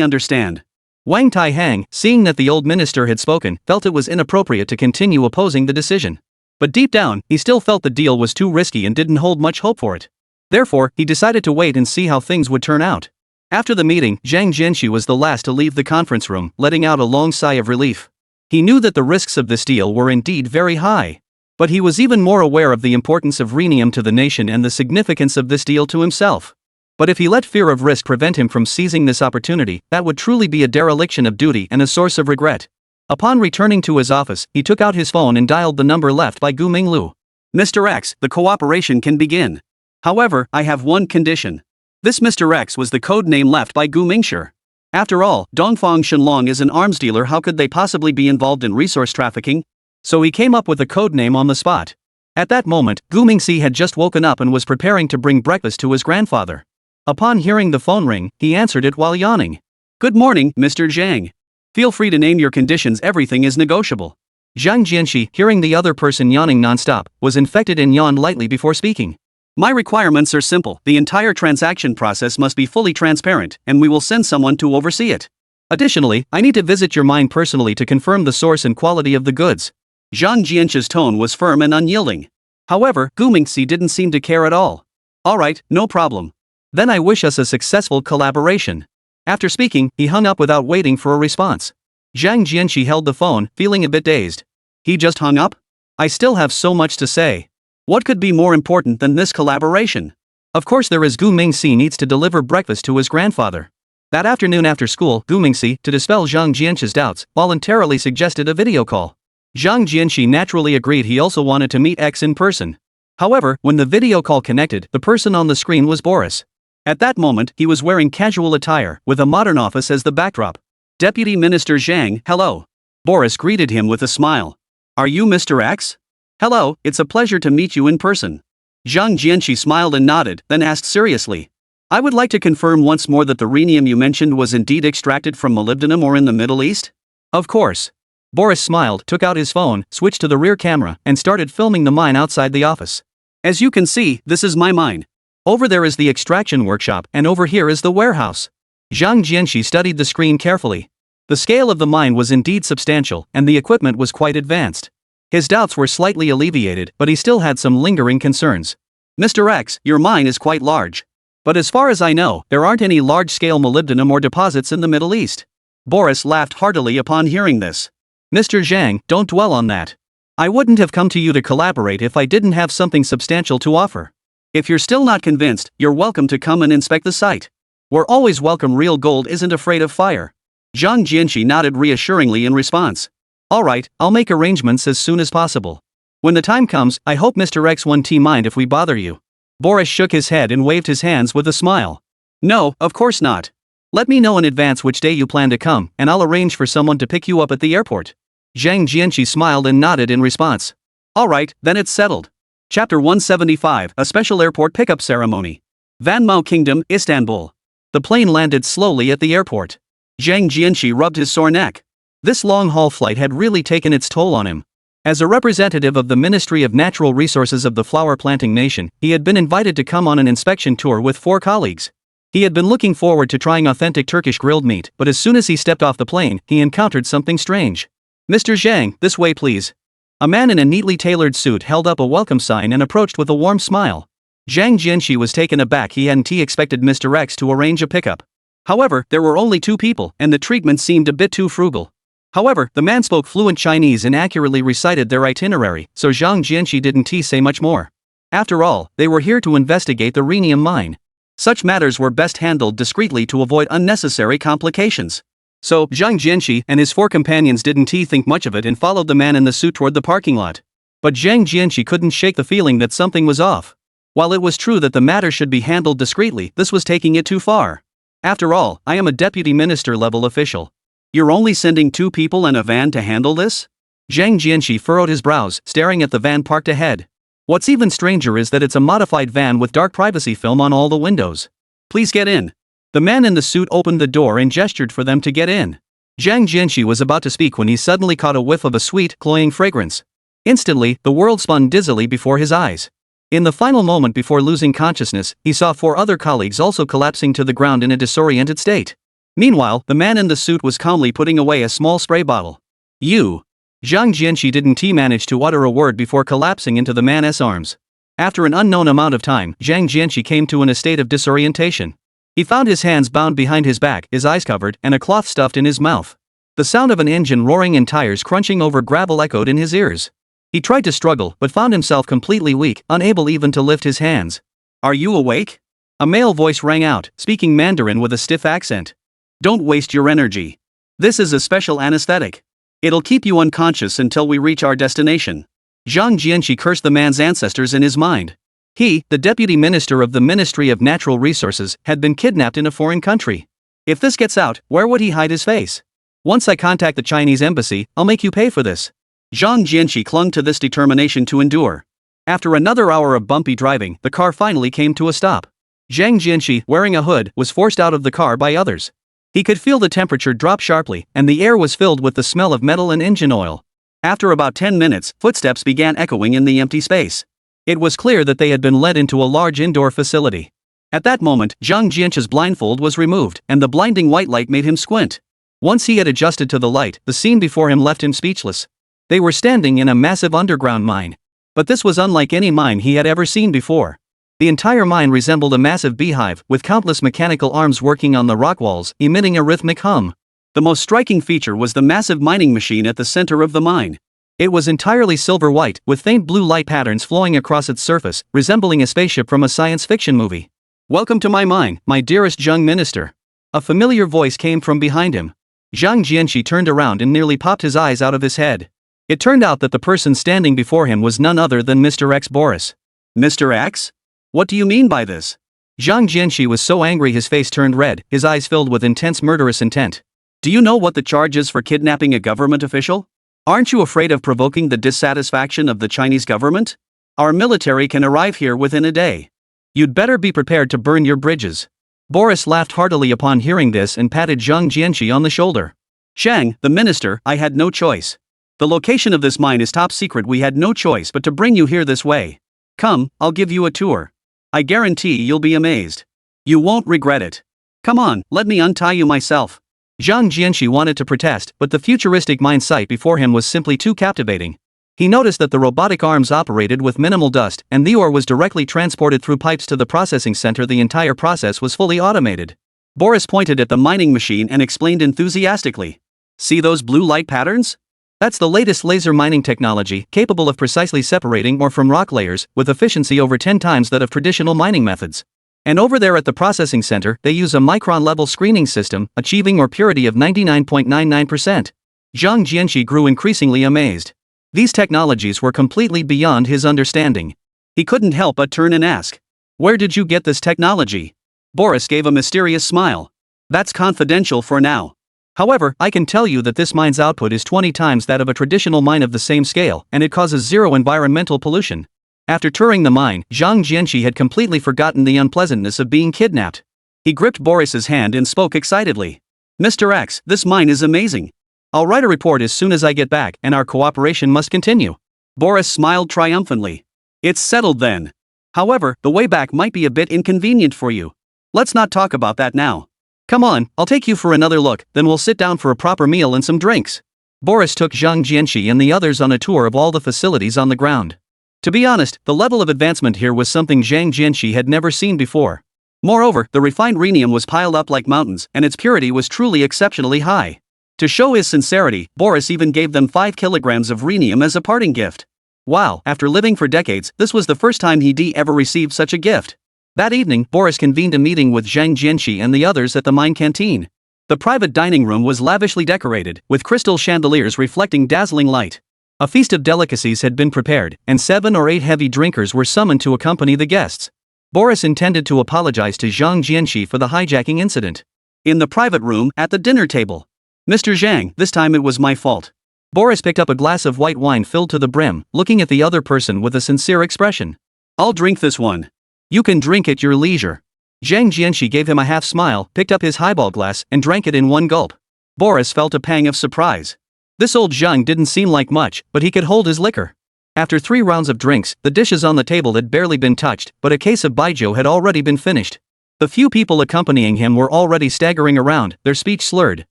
understand." Wang Taihang, seeing that the old minister had spoken, felt it was inappropriate to continue opposing the decision. But deep down, he still felt the deal was too risky and didn't hold much hope for it. Therefore, he decided to wait and see how things would turn out. After the meeting, Zhang Jianxi was the last to leave the conference room, letting out a long sigh of relief. He knew that the risks of this deal were indeed very high. But he was even more aware of the importance of rhenium to the nation and the significance of this deal to himself. But if he let fear of risk prevent him from seizing this opportunity, that would truly be a dereliction of duty and a source of regret. Upon returning to his office, he took out his phone and dialed the number left by Gu Minglu. "Mr. X, the cooperation can begin. However, I have one condition." This Mr. X was the code name left by Gu Mingshi. After all, Dongfang Shenlong is an arms dealer, how could they possibly be involved in resource trafficking? So he came up with a code name on the spot. At that moment, Gu Mingxi had just woken up and was preparing to bring breakfast to his grandfather. Upon hearing the phone ring, he answered it while yawning. "Good morning, Mr. Zhang. Feel free to name your conditions, everything is negotiable." Zhang Jianxi, hearing the other person yawning non-stop, was infected and yawned lightly before speaking. "My requirements are simple: the entire transaction process must be fully transparent, and we will send someone to oversee it. Additionally, I need to visit your mine personally to confirm the source and quality of the goods." Zhang Jianxi's tone was firm and unyielding. However, Gu Mingxi didn't seem to care at all. "All right, no problem. Then I wish us a successful collaboration." After speaking, he hung up without waiting for a response. Zhang Jianxi held the phone, feeling a bit dazed. He just hung up? I still have so much to say. What could be more important than this collaboration? Of course there is Gu Mingxi needs to deliver breakfast to his grandfather. That afternoon after school, Gu Mingxi, to dispel Zhang Jianxi's doubts, voluntarily suggested a video call. Zhang Jianxi naturally agreed. He also wanted to meet X in person. However, when the video call connected, the person on the screen was Boris. At that moment, he was wearing casual attire, with a modern office as the backdrop. "Deputy Minister Zhang, hello." Boris greeted him with a smile. Are you Mr. X? Hello, it's a pleasure to meet you in person. Zhang Jianqi smiled and nodded, then asked seriously. I would like to confirm once more that the rhenium you mentioned was indeed extracted from molybdenum or in the Middle East? Of course. Boris smiled, took out his phone, switched to the rear camera, and started filming the mine outside the office. As you can see, this is my mine. Over there is the extraction workshop, and over here is the warehouse. Zhang Jianqi studied the screen carefully. The scale of the mine was indeed substantial, and the equipment was quite advanced. His doubts were slightly alleviated, but he still had some lingering concerns. Mr. X, your mine is quite large. But as far as I know, there aren't any large-scale molybdenum or deposits in the Middle East. Boris laughed heartily upon hearing this. Mr. Zhang, don't dwell on that. I wouldn't have come to you to collaborate if I didn't have something substantial to offer. If you're still not convinced, you're welcome to come and inspect the site. We're always welcome. Real gold isn't afraid of fire. Zhang Jianqi nodded reassuringly in response. All right, I'll make arrangements as soon as possible. When the time comes, I hope Mr. X won't mind if we bother you. Boris shook his head and waved his hands with a smile. No, of course not. Let me know in advance which day you plan to come, and I'll arrange for someone to pick you up at the airport. Zhang Jianqi smiled and nodded in response. All right, then it's settled. Chapter 175, A Special Airport Pickup Ceremony. Vanmao Kingdom, Istanbul. The plane landed slowly at the airport. Zhang Jianqi rubbed his sore neck. This long-haul flight had really taken its toll on him. As a representative of the Ministry of Natural Resources of the flower planting nation, he had been invited to come on an inspection tour with 4 colleagues. He had been looking forward to trying authentic Turkish grilled meat, but as soon as he stepped off the plane, he encountered something strange. Mr. Zhang, this way please. A man in a neatly tailored suit held up a welcome sign and approached with a warm smile. Zhang Jianqi was taken aback. He hadn't expected Mr. X to arrange a pickup. However, there were only 2 people, and the treatment seemed a bit too frugal. However, the man spoke fluent Chinese and accurately recited their itinerary, so Zhang Jianqi didn't say much more. After all, they were here to investigate the rhenium mine. Such matters were best handled discreetly to avoid unnecessary complications. So, Zhang Jianqi and his 4 companions didn't think much of it and followed the man in the suit toward the parking lot. But Zhang Jianqi couldn't shake the feeling that something was off. While it was true that the matter should be handled discreetly, this was taking it too far. After all, I am a deputy minister-level official. You're only sending 2 people and a van to handle this? Zhang Jianqi furrowed his brows, staring at the van parked ahead. What's even stranger is that it's a modified van with dark privacy film on all the windows. Please get in. The man in the suit opened the door and gestured for them to get in. Zhang Jianqi was about to speak when he suddenly caught a whiff of a sweet, cloying fragrance. Instantly, the world spun dizzily before his eyes. In the final moment before losing consciousness, he saw 4 other colleagues also collapsing to the ground in a disoriented state. Meanwhile, the man in the suit was calmly putting away a small spray bottle. You. Zhang Jianqi didn't manage to utter a word before collapsing into the man's arms. After an unknown amount of time, Zhang Jianqi came to in a state of disorientation. He found his hands bound behind his back, his eyes covered, and a cloth stuffed in his mouth. The sound of an engine roaring and tires crunching over gravel echoed in his ears. He tried to struggle, but found himself completely weak, unable even to lift his hands. Are you awake? A male voice rang out, speaking Mandarin with a stiff accent. Don't waste your energy. This is a special anesthetic. It'll keep you unconscious until we reach our destination. Zhang Jianqi cursed the man's ancestors in his mind. He, the deputy minister of the Ministry of Natural Resources, had been kidnapped in a foreign country. If this gets out, where would he hide his face? Once I contact the Chinese embassy, I'll make you pay for this. Zhang Jianqi clung to this determination to endure. After another hour of bumpy driving, the car finally came to a stop. Zhang Jianqi, wearing a hood, was forced out of the car by others. He could feel the temperature drop sharply, and the air was filled with the smell of metal and engine oil. After about 10 minutes, footsteps began echoing in the empty space. It was clear that they had been led into a large indoor facility. At that moment, Zhang Jianqi's blindfold was removed, and the blinding white light made him squint. Once he had adjusted to the light, the scene before him left him speechless. They were standing in a massive underground mine. But this was unlike any mine he had ever seen before. The entire mine resembled a massive beehive, with countless mechanical arms working on the rock walls, emitting a rhythmic hum. The most striking feature was the massive mining machine at the center of the mine. It was entirely silver white, with faint blue light patterns flowing across its surface, resembling a spaceship from a science fiction movie. Welcome to my mine, my dearest Zhang Minister. A familiar voice came from behind him. Zhang Jianqi turned around and nearly popped his eyes out of his head. It turned out that the person standing before him was none other than Mr. X Boris. Mr. X? What do you mean by this? Zhang Jianqi was so angry his face turned red, his eyes filled with intense murderous intent. Do you know what the charge is for kidnapping a government official? Aren't you afraid of provoking the dissatisfaction of the Chinese government? Our military can arrive here within a day. You'd better be prepared to burn your bridges. Boris laughed heartily upon hearing this and patted Zhang Jianqi on the shoulder. Zhang, the minister, I had no choice. The location of this mine is top secret. We had no choice but to bring you here this way. Come, I'll give you a tour. I guarantee you'll be amazed. You won't regret it. Come on, let me untie you myself. Zhang Jianqi wanted to protest, but the futuristic mine site before him was simply too captivating. He noticed that the robotic arms operated with minimal dust, and the ore was directly transported through pipes to the processing center. The entire process was fully automated. Boris pointed at the mining machine and explained enthusiastically. See those blue light patterns? That's the latest laser mining technology, capable of precisely separating ore from rock layers, with efficiency over 10 times that of traditional mining methods. And over there at the processing center, they use a micron-level screening system, achieving ore purity of 99.99%. Zhang Jianqi grew increasingly amazed. These technologies were completely beyond his understanding. He couldn't help but turn and ask, "Where did you get this technology?" Boris gave a mysterious smile. "That's confidential for now. However, I can tell you that this mine's output is 20 times that of a traditional mine of the same scale, and it causes zero environmental pollution." After touring the mine, Zhang Jianqi had completely forgotten the unpleasantness of being kidnapped. He gripped Boris's hand and spoke excitedly. "Mr. X, this mine is amazing. I'll write a report as soon as I get back, and our cooperation must continue." Boris smiled triumphantly. "It's settled then. However, the way back might be a bit inconvenient for you. Let's not talk about that now. Come on, I'll take you for another look, then we'll sit down for a proper meal and some drinks." Boris took Zhang Jianqi and the others on a tour of all the facilities on the ground. To be honest, the level of advancement here was something Zhang Jianqi had never seen before. Moreover, the refined rhenium was piled up like mountains, and its purity was truly exceptionally high. To show his sincerity, Boris even gave them 5 kilograms of rhenium as a parting gift. Wow, after living for decades, this was the first time he'd ever received such a gift. That evening, Boris convened a meeting with Zhang Jianqi and the others at the mine canteen. The private dining room was lavishly decorated, with crystal chandeliers reflecting dazzling light. A feast of delicacies had been prepared, and 7 or 8 heavy drinkers were summoned to accompany the guests. Boris intended to apologize to Zhang Jianqi for the hijacking incident. In the private room, at the dinner table. "Mr. Zhang, this time it was my fault." Boris picked up a glass of white wine filled to the brim, looking at the other person with a sincere expression. "I'll drink this one. You can drink at your leisure." Zhang Jianqi gave him a half smile, picked up his highball glass, and drank it in one gulp. Boris felt a pang of surprise. This old Zhang didn't seem like much, but he could hold his liquor. After 3 rounds of drinks, the dishes on the table had barely been touched, but a case of baijiu had already been finished. The few people accompanying him were already staggering around, their speech slurred.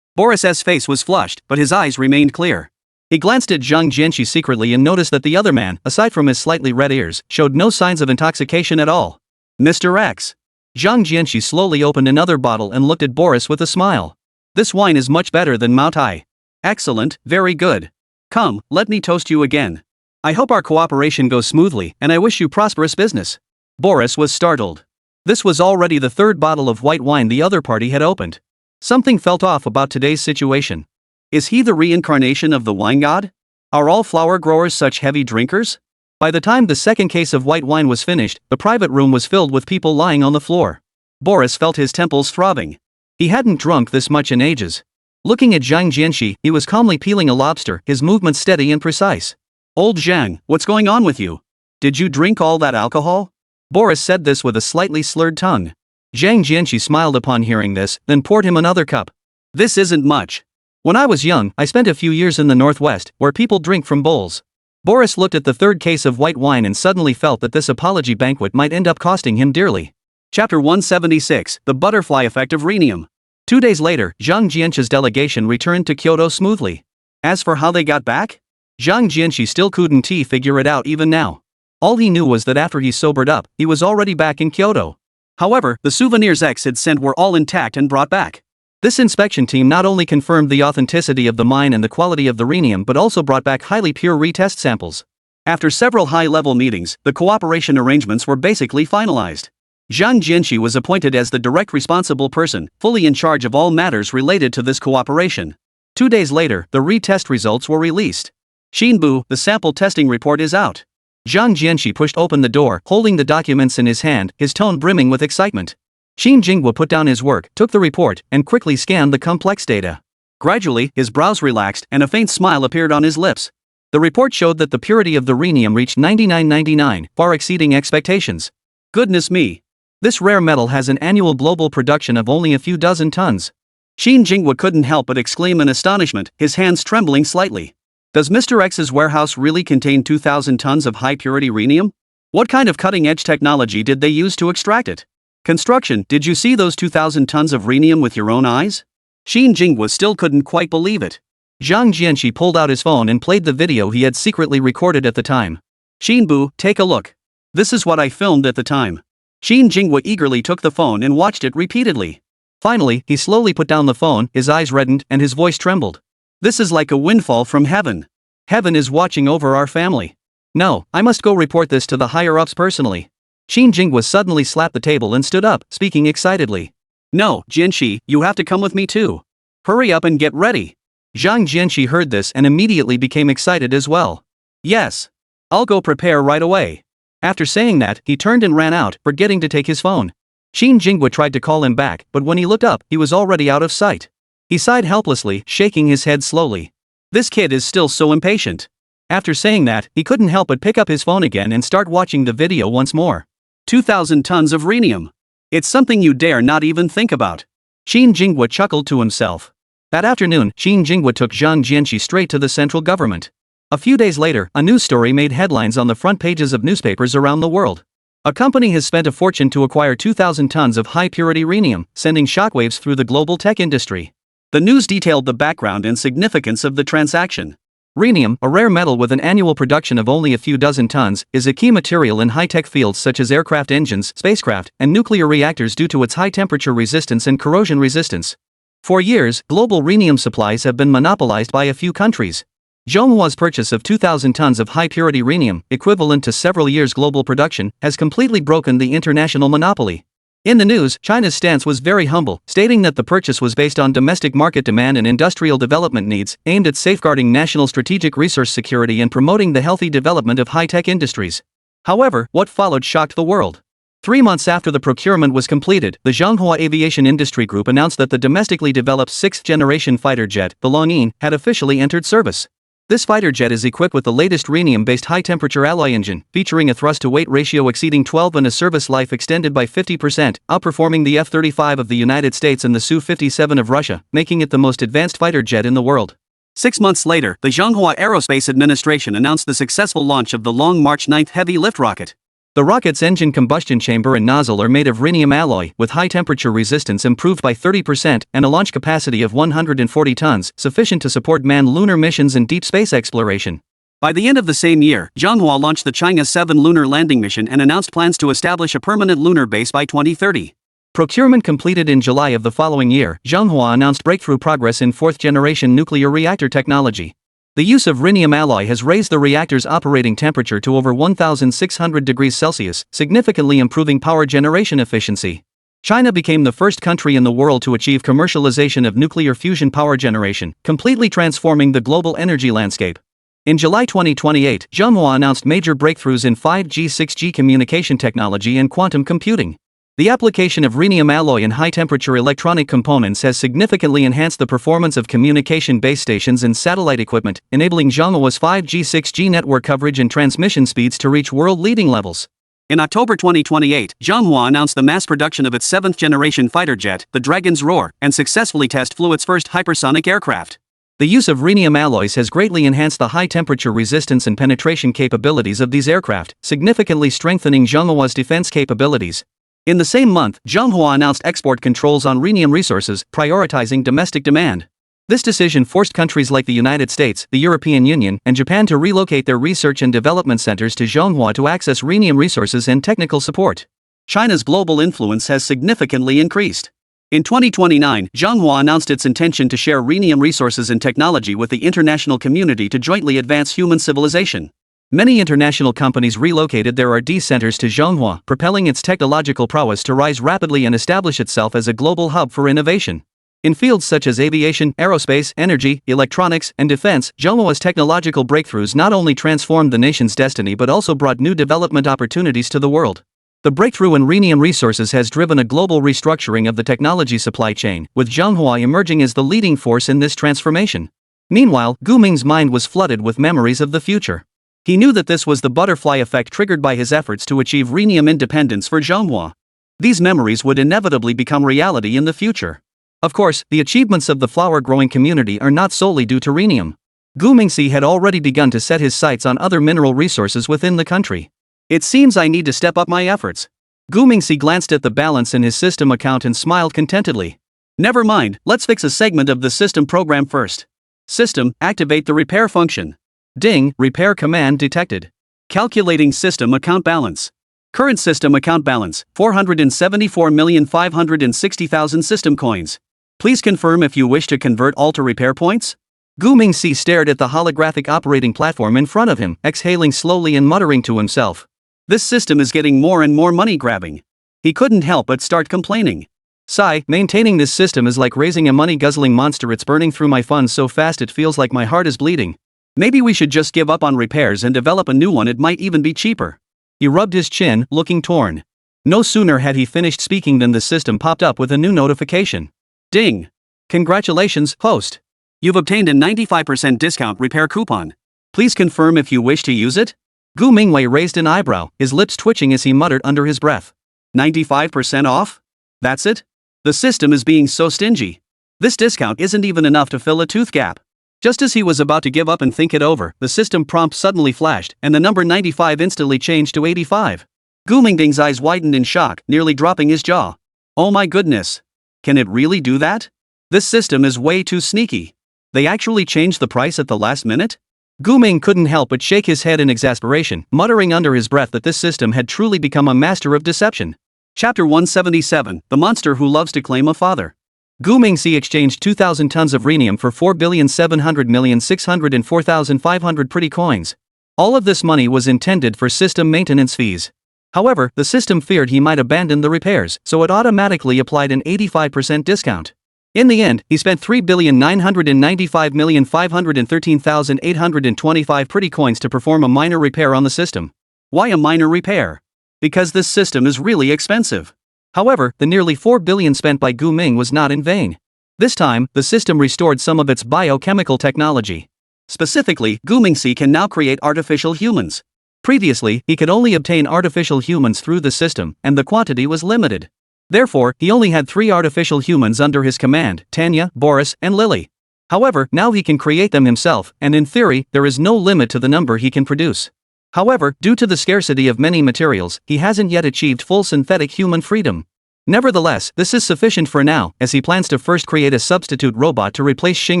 Boris's face was flushed, but his eyes remained clear. He glanced at Zhang Jianqi secretly and noticed that the other man, aside from his slightly red ears, showed no signs of intoxication at all. "Mr. X." Zhang Jianqi slowly opened another bottle and looked at Boris with a smile. "This wine is much better than Mao Tai. Excellent, very good. Come, let me toast you again. I hope our cooperation goes smoothly, and I wish you prosperous business." Boris was startled. This was already the 3rd bottle of white wine the other party had opened. Something felt off about today's situation. Is he the reincarnation of the wine god? Are all flower growers such heavy drinkers? By the time the 2nd case of white wine was finished, the private room was filled with people lying on the floor. Boris felt his temples throbbing. He hadn't drunk this much in ages. Looking at Zhang Jianqi, he was calmly peeling a lobster, his movements steady and precise. "Old Zhang, what's going on with you? Did you drink all that alcohol?" Boris said this with a slightly slurred tongue. Zhang Jianqi smiled upon hearing this, then poured him another cup. "This isn't much. When I was young, I spent a few years in the Northwest, where people drink from bowls." Boris looked at the 3rd case of white wine and suddenly felt that this apology banquet might end up costing him dearly. Chapter 176, The Butterfly Effect of Rhenium. 2 days later, Zhang Jianqi's delegation returned to Kyoto smoothly. As for how they got back? Zhang Jianqi still couldn't figure it out even now. All he knew was that after he sobered up, he was already back in Kyoto. However, the souvenirs X had sent were all intact and brought back. This inspection team not only confirmed the authenticity of the mine and the quality of the rhenium but also brought back highly pure retest samples. After several high-level meetings, the cooperation arrangements were basically finalized. Zhang Jianqi was appointed as the direct responsible person, fully in charge of all matters related to this cooperation. 2 days later, the retest results were released. "Xinbu, the sample testing report is out." Zhang Jianqi pushed open the door, holding the documents in his hand, his tone brimming with excitement. Qin Jinghua put down his work, took the report, and quickly scanned the complex data. Gradually, his brows relaxed and a faint smile appeared on his lips. The report showed that the purity of the rhenium reached 99.99, far exceeding expectations. Goodness me! This rare metal has an annual global production of only a few dozen tons. Xin Jinghua couldn't help but exclaim in astonishment, his hands trembling slightly. Does Mr. X's warehouse really contain 2,000 tons of high-purity rhenium? What kind of cutting-edge technology did they use to extract it? Construction, did you see those 2,000 tons of rhenium with your own eyes? Xin Jinghua still couldn't quite believe it. Zhang Jianxi pulled out his phone and played the video he had secretly recorded at the time. Xinbu, take a look. This is what I filmed at the time. Xin Jinghua eagerly took the phone and watched it repeatedly. Finally, he slowly put down the phone, his eyes reddened, and his voice trembled. This is like a windfall from heaven. Heaven is watching over our family. No, I must go report this to the higher-ups personally. Xin Jinghua suddenly slapped the table and stood up, speaking excitedly. No, Jianxi, you have to come with me too. Hurry up and get ready. Zhang Jianxi heard this and immediately became excited as well. Yes. I'll go prepare right away. After saying that, he turned and ran out, forgetting to take his phone. Xin Jinghua tried to call him back, but when he looked up, he was already out of sight. He sighed helplessly, shaking his head slowly. This kid is still so impatient. After saying that, he couldn't help but pick up his phone again and start watching the video once more. 2,000 tons of rhenium. It's something you dare not even think about. Xin Jinghua chuckled to himself. That afternoon, Xin Jinghua took Zhang Jianxi straight to the central government. A few days later, a news story made headlines on the front pages of newspapers around the world. A company has spent a fortune to acquire 2,000 tons of high-purity rhenium, sending shockwaves through the global tech industry. The news detailed the background and significance of the transaction. Rhenium, a rare metal with an annual production of only a few dozen tons, is a key material in high-tech fields such as aircraft engines, spacecraft, and nuclear reactors due to its high temperature resistance and corrosion resistance. For years, global rhenium supplies have been monopolized by a few countries. Zhonghua's purchase of 2,000 tons of high-purity rhenium, equivalent to several years' global production, has completely broken the international monopoly. In the news, China's stance was very humble, stating that the purchase was based on domestic market demand and industrial development needs, aimed at safeguarding national strategic resource security and promoting the healthy development of high-tech industries. However, what followed shocked the world. 3 months after the procurement was completed, the Zhonghua Aviation Industry Group announced that the domestically developed 6th-generation fighter jet, the Longyin, had officially entered service. This fighter jet is equipped with the latest rhenium-based high-temperature alloy engine, featuring a thrust-to-weight ratio exceeding 12 and a service life extended by 50%, outperforming the F-35 of the United States and the Su-57 of Russia, making it the most advanced fighter jet in the world. 6 months later, the Zhonghua Aerospace Administration announced the successful launch of the Long March 9 heavy-lift rocket. The rocket's engine combustion chamber and nozzle are made of rhenium alloy, with high-temperature resistance improved by 30% and a launch capacity of 140 tons, sufficient to support manned lunar missions and deep space exploration. By the end of the same year, Zhonghua launched the Chang'e 7 lunar landing mission and announced plans to establish a permanent lunar base by 2030. Procurement completed in July of the following year, Zhonghua announced breakthrough progress in fourth-generation nuclear reactor technology. The use of rhenium alloy has raised the reactor's operating temperature to over 1,600 degrees Celsius, significantly improving power generation efficiency. China became the first country in the world to achieve commercialization of nuclear fusion power generation, completely transforming the global energy landscape. In July 2028, Zhonghua announced major breakthroughs in 5G, 6G communication technology and quantum computing. The application of rhenium alloy in high-temperature electronic components has significantly enhanced the performance of communication base stations and satellite equipment, enabling Zhonghua's 5G, 6G network coverage and transmission speeds to reach world-leading levels. In October 2028, Zhonghua announced the mass production of its seventh-generation fighter jet, the Dragon's Roar, and successfully flew its first hypersonic aircraft. The use of rhenium alloys has greatly enhanced the high-temperature resistance and penetration capabilities of these aircraft, significantly strengthening Zhonghua's defense capabilities. In the same month, Zhonghua announced export controls on rhenium resources, prioritizing domestic demand. This decision forced countries like the United States, the European Union, and Japan to relocate their research and development centers to Zhonghua to access rhenium resources and technical support. China's global influence has significantly increased. In 2029, Zhonghua announced its intention to share rhenium resources and technology with the international community to jointly advance human civilization. Many international companies relocated their R&D centers to Zhonghua, propelling its technological prowess to rise rapidly and establish itself as a global hub for innovation. In fields such as aviation, aerospace, energy, electronics, and defense, Zhonghua's technological breakthroughs not only transformed the nation's destiny but also brought new development opportunities to the world. The breakthrough in rhenium resources has driven a global restructuring of the technology supply chain, with Manhwa emerging as the leading force in this transformation. Meanwhile, Gu Ming's mind was flooded with memories of the future. He knew that this was the butterfly effect triggered by his efforts to achieve rhenium independence for Manhwa. These memories would inevitably become reality in the future. Of course, the achievements of the flower-growing community are not solely due to rhenium. Gu Mingxi had already begun to set his sights on other mineral resources within the country. It seems I need to step up my efforts. Gu Mingxi glanced at the balance in his system account and smiled contentedly. Never mind, let's fix a segment of the system program first. System, activate the repair function. Ding, repair command detected. Calculating system account balance. Current system account balance, 474,560,000 system coins. Please confirm if you wish to convert all to repair points? Gu Mingxi stared at the holographic operating platform in front of him, exhaling slowly and muttering to himself. This system is getting more and more money-grabbing. He couldn't help but start complaining. Sigh, maintaining this system is like raising a money-guzzling monster. It's burning through my funds so fast it feels like my heart is bleeding. Maybe we should just give up on repairs and develop a new one. It might even be cheaper. He rubbed his chin, looking torn. No sooner had he finished speaking than the system popped up with a new notification. Ding! Congratulations, host. You've obtained a 95% discount repair coupon. Please confirm if you wish to use it? Gu Mingwei raised an eyebrow, his lips twitching as he muttered under his breath. 95% off? That's it? The system is being so stingy. This discount isn't even enough to fill a tooth gap. Just as he was about to give up and think it over, the system prompt suddenly flashed, and the number 95 instantly changed to 85. Gu Mingding's eyes widened in shock, nearly dropping his jaw. Oh my goodness. Can it really do that? This system is way too sneaky. They actually changed the price at the last minute? Gu Ming couldn't help but shake his head in exasperation, muttering under his breath that this system had truly become a master of deception. Chapter 177, The Monster Who Loves to Claim a Father. Gu Mingxi exchanged 2,000 tons of rhenium for 4,700,604,500 pretty coins. All of this money was intended for system maintenance fees. However, the system feared he might abandon the repairs, so it automatically applied an 85% discount. In the end, he spent 3,995,513,825 pretty coins to perform a minor repair on the system. Why a minor repair? Because this system is really expensive. However, the nearly 4 billion spent by Gu Ming was not in vain. This time, the system restored some of its biochemical technology. Specifically, Gu Mingxi can now create artificial humans. Previously, he could only obtain artificial humans through the system, and the quantity was limited. Therefore, he only had 3 artificial humans under his command, Tanya, Boris, and Lily. However, now he can create them himself, and in theory, there is no limit to the number he can produce. However, due to the scarcity of many materials, he hasn't yet achieved full synthetic human freedom. Nevertheless, this is sufficient for now, as he plans to first create a substitute robot to replace Xing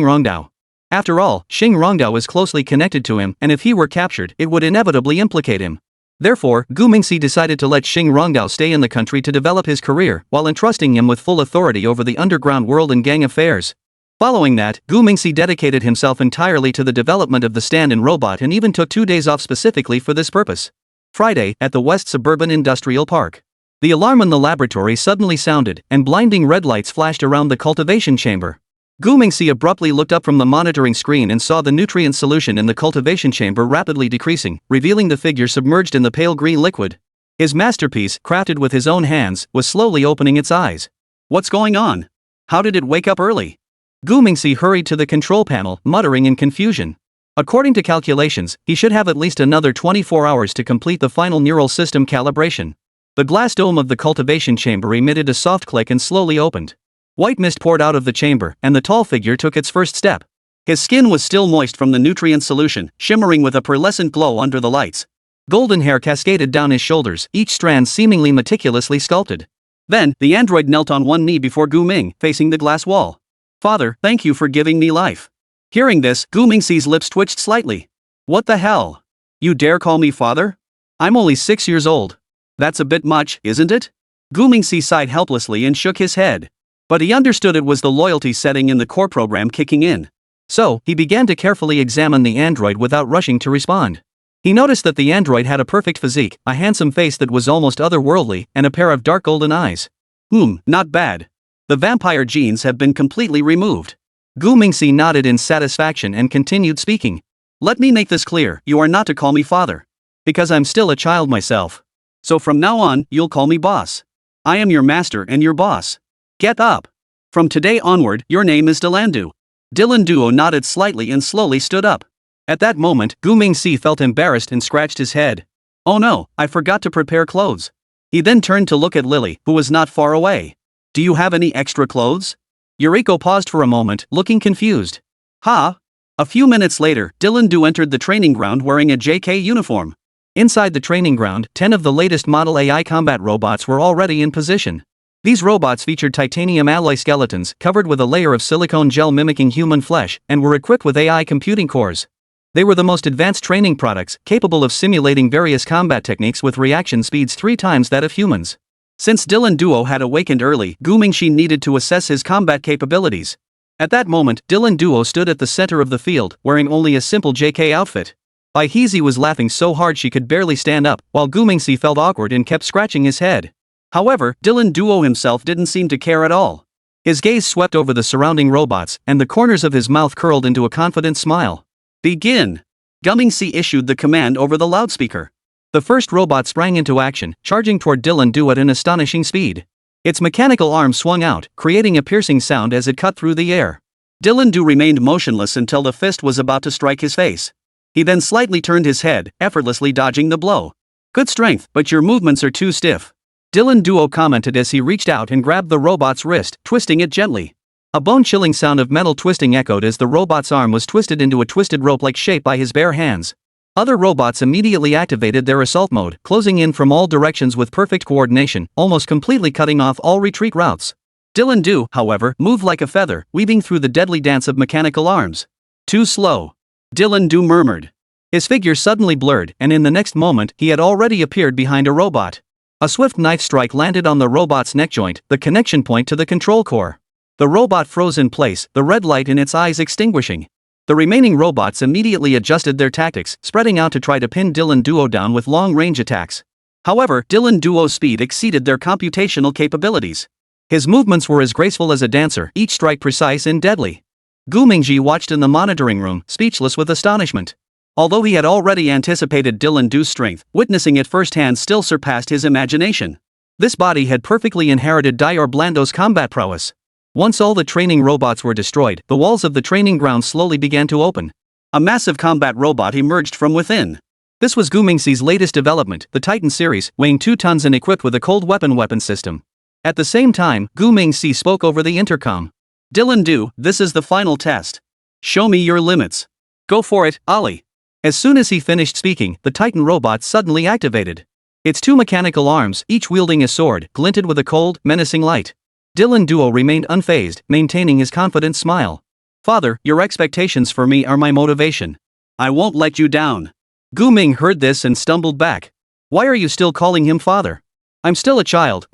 Rongdao. After all, Xing Rongdao is closely connected to him, and if he were captured, it would inevitably implicate him. Therefore, Gu Mingxi decided to let Xing Rongdao stay in the country to develop his career, while entrusting him with full authority over the underground world and gang affairs. Following that, Gu Mingxi dedicated himself entirely to the development of the stand-in robot and even took 2 days off specifically for this purpose. Friday, at the West Suburban Industrial Park. The alarm in the laboratory suddenly sounded, and blinding red lights flashed around the cultivation chamber. Gu Mingxi abruptly looked up from the monitoring screen and saw the nutrient solution in the cultivation chamber rapidly decreasing, revealing the figure submerged in the pale green liquid. His masterpiece, crafted with his own hands, was slowly opening its eyes. What's going on? How did it wake up early? Gu Mingxi hurried to the control panel, muttering in confusion. According to calculations, he should have at least another 24 hours to complete the final neural system calibration. The glass dome of the cultivation chamber emitted a soft click and slowly opened. White mist poured out of the chamber, and the tall figure took its first step. His skin was still moist from the nutrient solution, shimmering with a pearlescent glow under the lights. Golden hair cascaded down his shoulders, each strand seemingly meticulously sculpted. Then, the android knelt on one knee before Gu Ming, facing the glass wall. Father, thank you for giving me life. Hearing this, Gu Mingxi's lips twitched slightly. What the hell? You dare call me father? I'm only 6 years old. That's a bit much, isn't it? Gu Mingxi sighed helplessly and shook his head. But he understood it was the loyalty setting in the core program kicking in. So, he began to carefully examine the android without rushing to respond. He noticed that the android had a perfect physique, a handsome face that was almost otherworldly, and a pair of dark golden eyes. Not bad. The vampire genes have been completely removed. Gu Mingxi nodded in satisfaction and continued speaking. Let me make this clear, you are not to call me father. Because I'm still a child myself. So from now on, you'll call me boss. I am your master and your boss. Get up. From today onward, your name is Delandu. Dylan Duo nodded slightly and slowly stood up. At that moment, Gu Mingxi felt embarrassed and scratched his head. Oh no, I forgot to prepare clothes. He then turned to look at Lily, who was not far away. Do you have any extra clothes? Yuriko paused for a moment, looking confused. Ha! A few minutes later, Dylan Du entered the training ground wearing a JK uniform. Inside the training ground, 10 of the latest model AI combat robots were already in position. These robots featured titanium alloy skeletons covered with a layer of silicone gel mimicking human flesh and were equipped with AI computing cores. They were the most advanced training products, capable of simulating various combat techniques with reaction speeds 3 times that of humans. Since Dylan Duo had awakened early, Gu Mingxi needed to assess his combat capabilities. At that moment, Dylan Duo stood at the center of the field, wearing only a simple JK outfit. Bai Heezy was laughing so hard she could barely stand up, while Gu Mingxi felt awkward and kept scratching his head. However, Dylan Duo himself didn't seem to care at all. His gaze swept over the surrounding robots, and the corners of his mouth curled into a confident smile. Begin! Gu Mingxi issued the command over the loudspeaker. The first robot sprang into action, charging toward Dylan Du at an astonishing speed. Its mechanical arm swung out, creating a piercing sound as it cut through the air. Dylan Du remained motionless until the fist was about to strike his face. He then slightly turned his head, effortlessly dodging the blow. Good strength, but your movements are too stiff. Dylan Duo commented as he reached out and grabbed the robot's wrist, twisting it gently. A bone-chilling sound of metal twisting echoed as the robot's arm was twisted into a twisted rope-like shape by his bare hands. Other robots immediately activated their assault mode, closing in from all directions with perfect coordination, almost completely cutting off all retreat routes. Dylan Du, however, moved like a feather, weaving through the deadly dance of mechanical arms. Too slow. Dylan Du murmured. His figure suddenly blurred, and in the next moment, he had already appeared behind a robot. A swift knife strike landed on the robot's neck joint, the connection point to the control core. The robot froze in place, the red light in its eyes extinguishing. The remaining robots immediately adjusted their tactics, spreading out to try to pin Dylan Duo down with long-range attacks. However, Dylan Duo's speed exceeded their computational capabilities. His movements were as graceful as a dancer, each strike precise and deadly. Gu Mingxi watched in the monitoring room, speechless with astonishment. Although he had already anticipated Dylan Du's strength, witnessing it firsthand still surpassed his imagination. This body had perfectly inherited Dior Blando's combat prowess. Once all the training robots were destroyed, the walls of the training ground slowly began to open. A massive combat robot emerged from within. This was Gu Mingxi's latest development, the Titan series, weighing 2 tons and equipped with a cold weapon system. At the same time, Gu Mingxi spoke over the intercom. Dylan Du, this is the final test. Show me your limits. Go for it, Ali. As soon as he finished speaking, the Titan robot suddenly activated. Its 2 mechanical arms, each wielding a sword, glinted with a cold, menacing light. Dylan Duo remained unfazed, maintaining his confident smile. Father, your expectations for me are my motivation. I won't let you down. Gu Ming heard this and stumbled back. Why are you still calling him father? I'm still a child.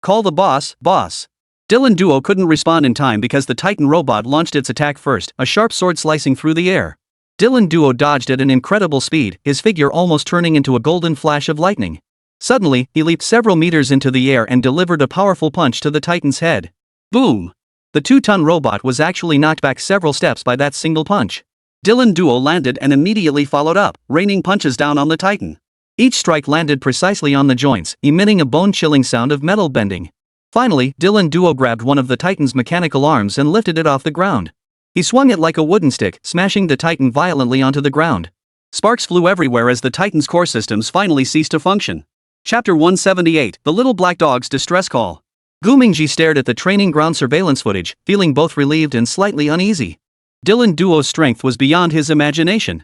Call the boss, boss. Dylan Duo couldn't respond in time because the Titan robot launched its attack first, a sharp sword slicing through the air. Dylan Duo dodged at an incredible speed, his figure almost turning into a golden flash of lightning. Suddenly, he leaped several meters into the air and delivered a powerful punch to the Titan's head. Boom! The 2-ton robot was actually knocked back several steps by that single punch. Dylan Duo landed and immediately followed up, raining punches down on the Titan. Each strike landed precisely on the joints, emitting a bone-chilling sound of metal bending. Finally, Dylan Duo grabbed one of the Titan's mechanical arms and lifted it off the ground. He swung it like a wooden stick, smashing the Titan violently onto the ground. Sparks flew everywhere as the Titan's core systems finally ceased to function. Chapter 178, The Little Black Dog's Distress Call. Gu Mingxi stared at the training ground surveillance footage, feeling both relieved and slightly uneasy. Dylan Duo's strength was beyond his imagination.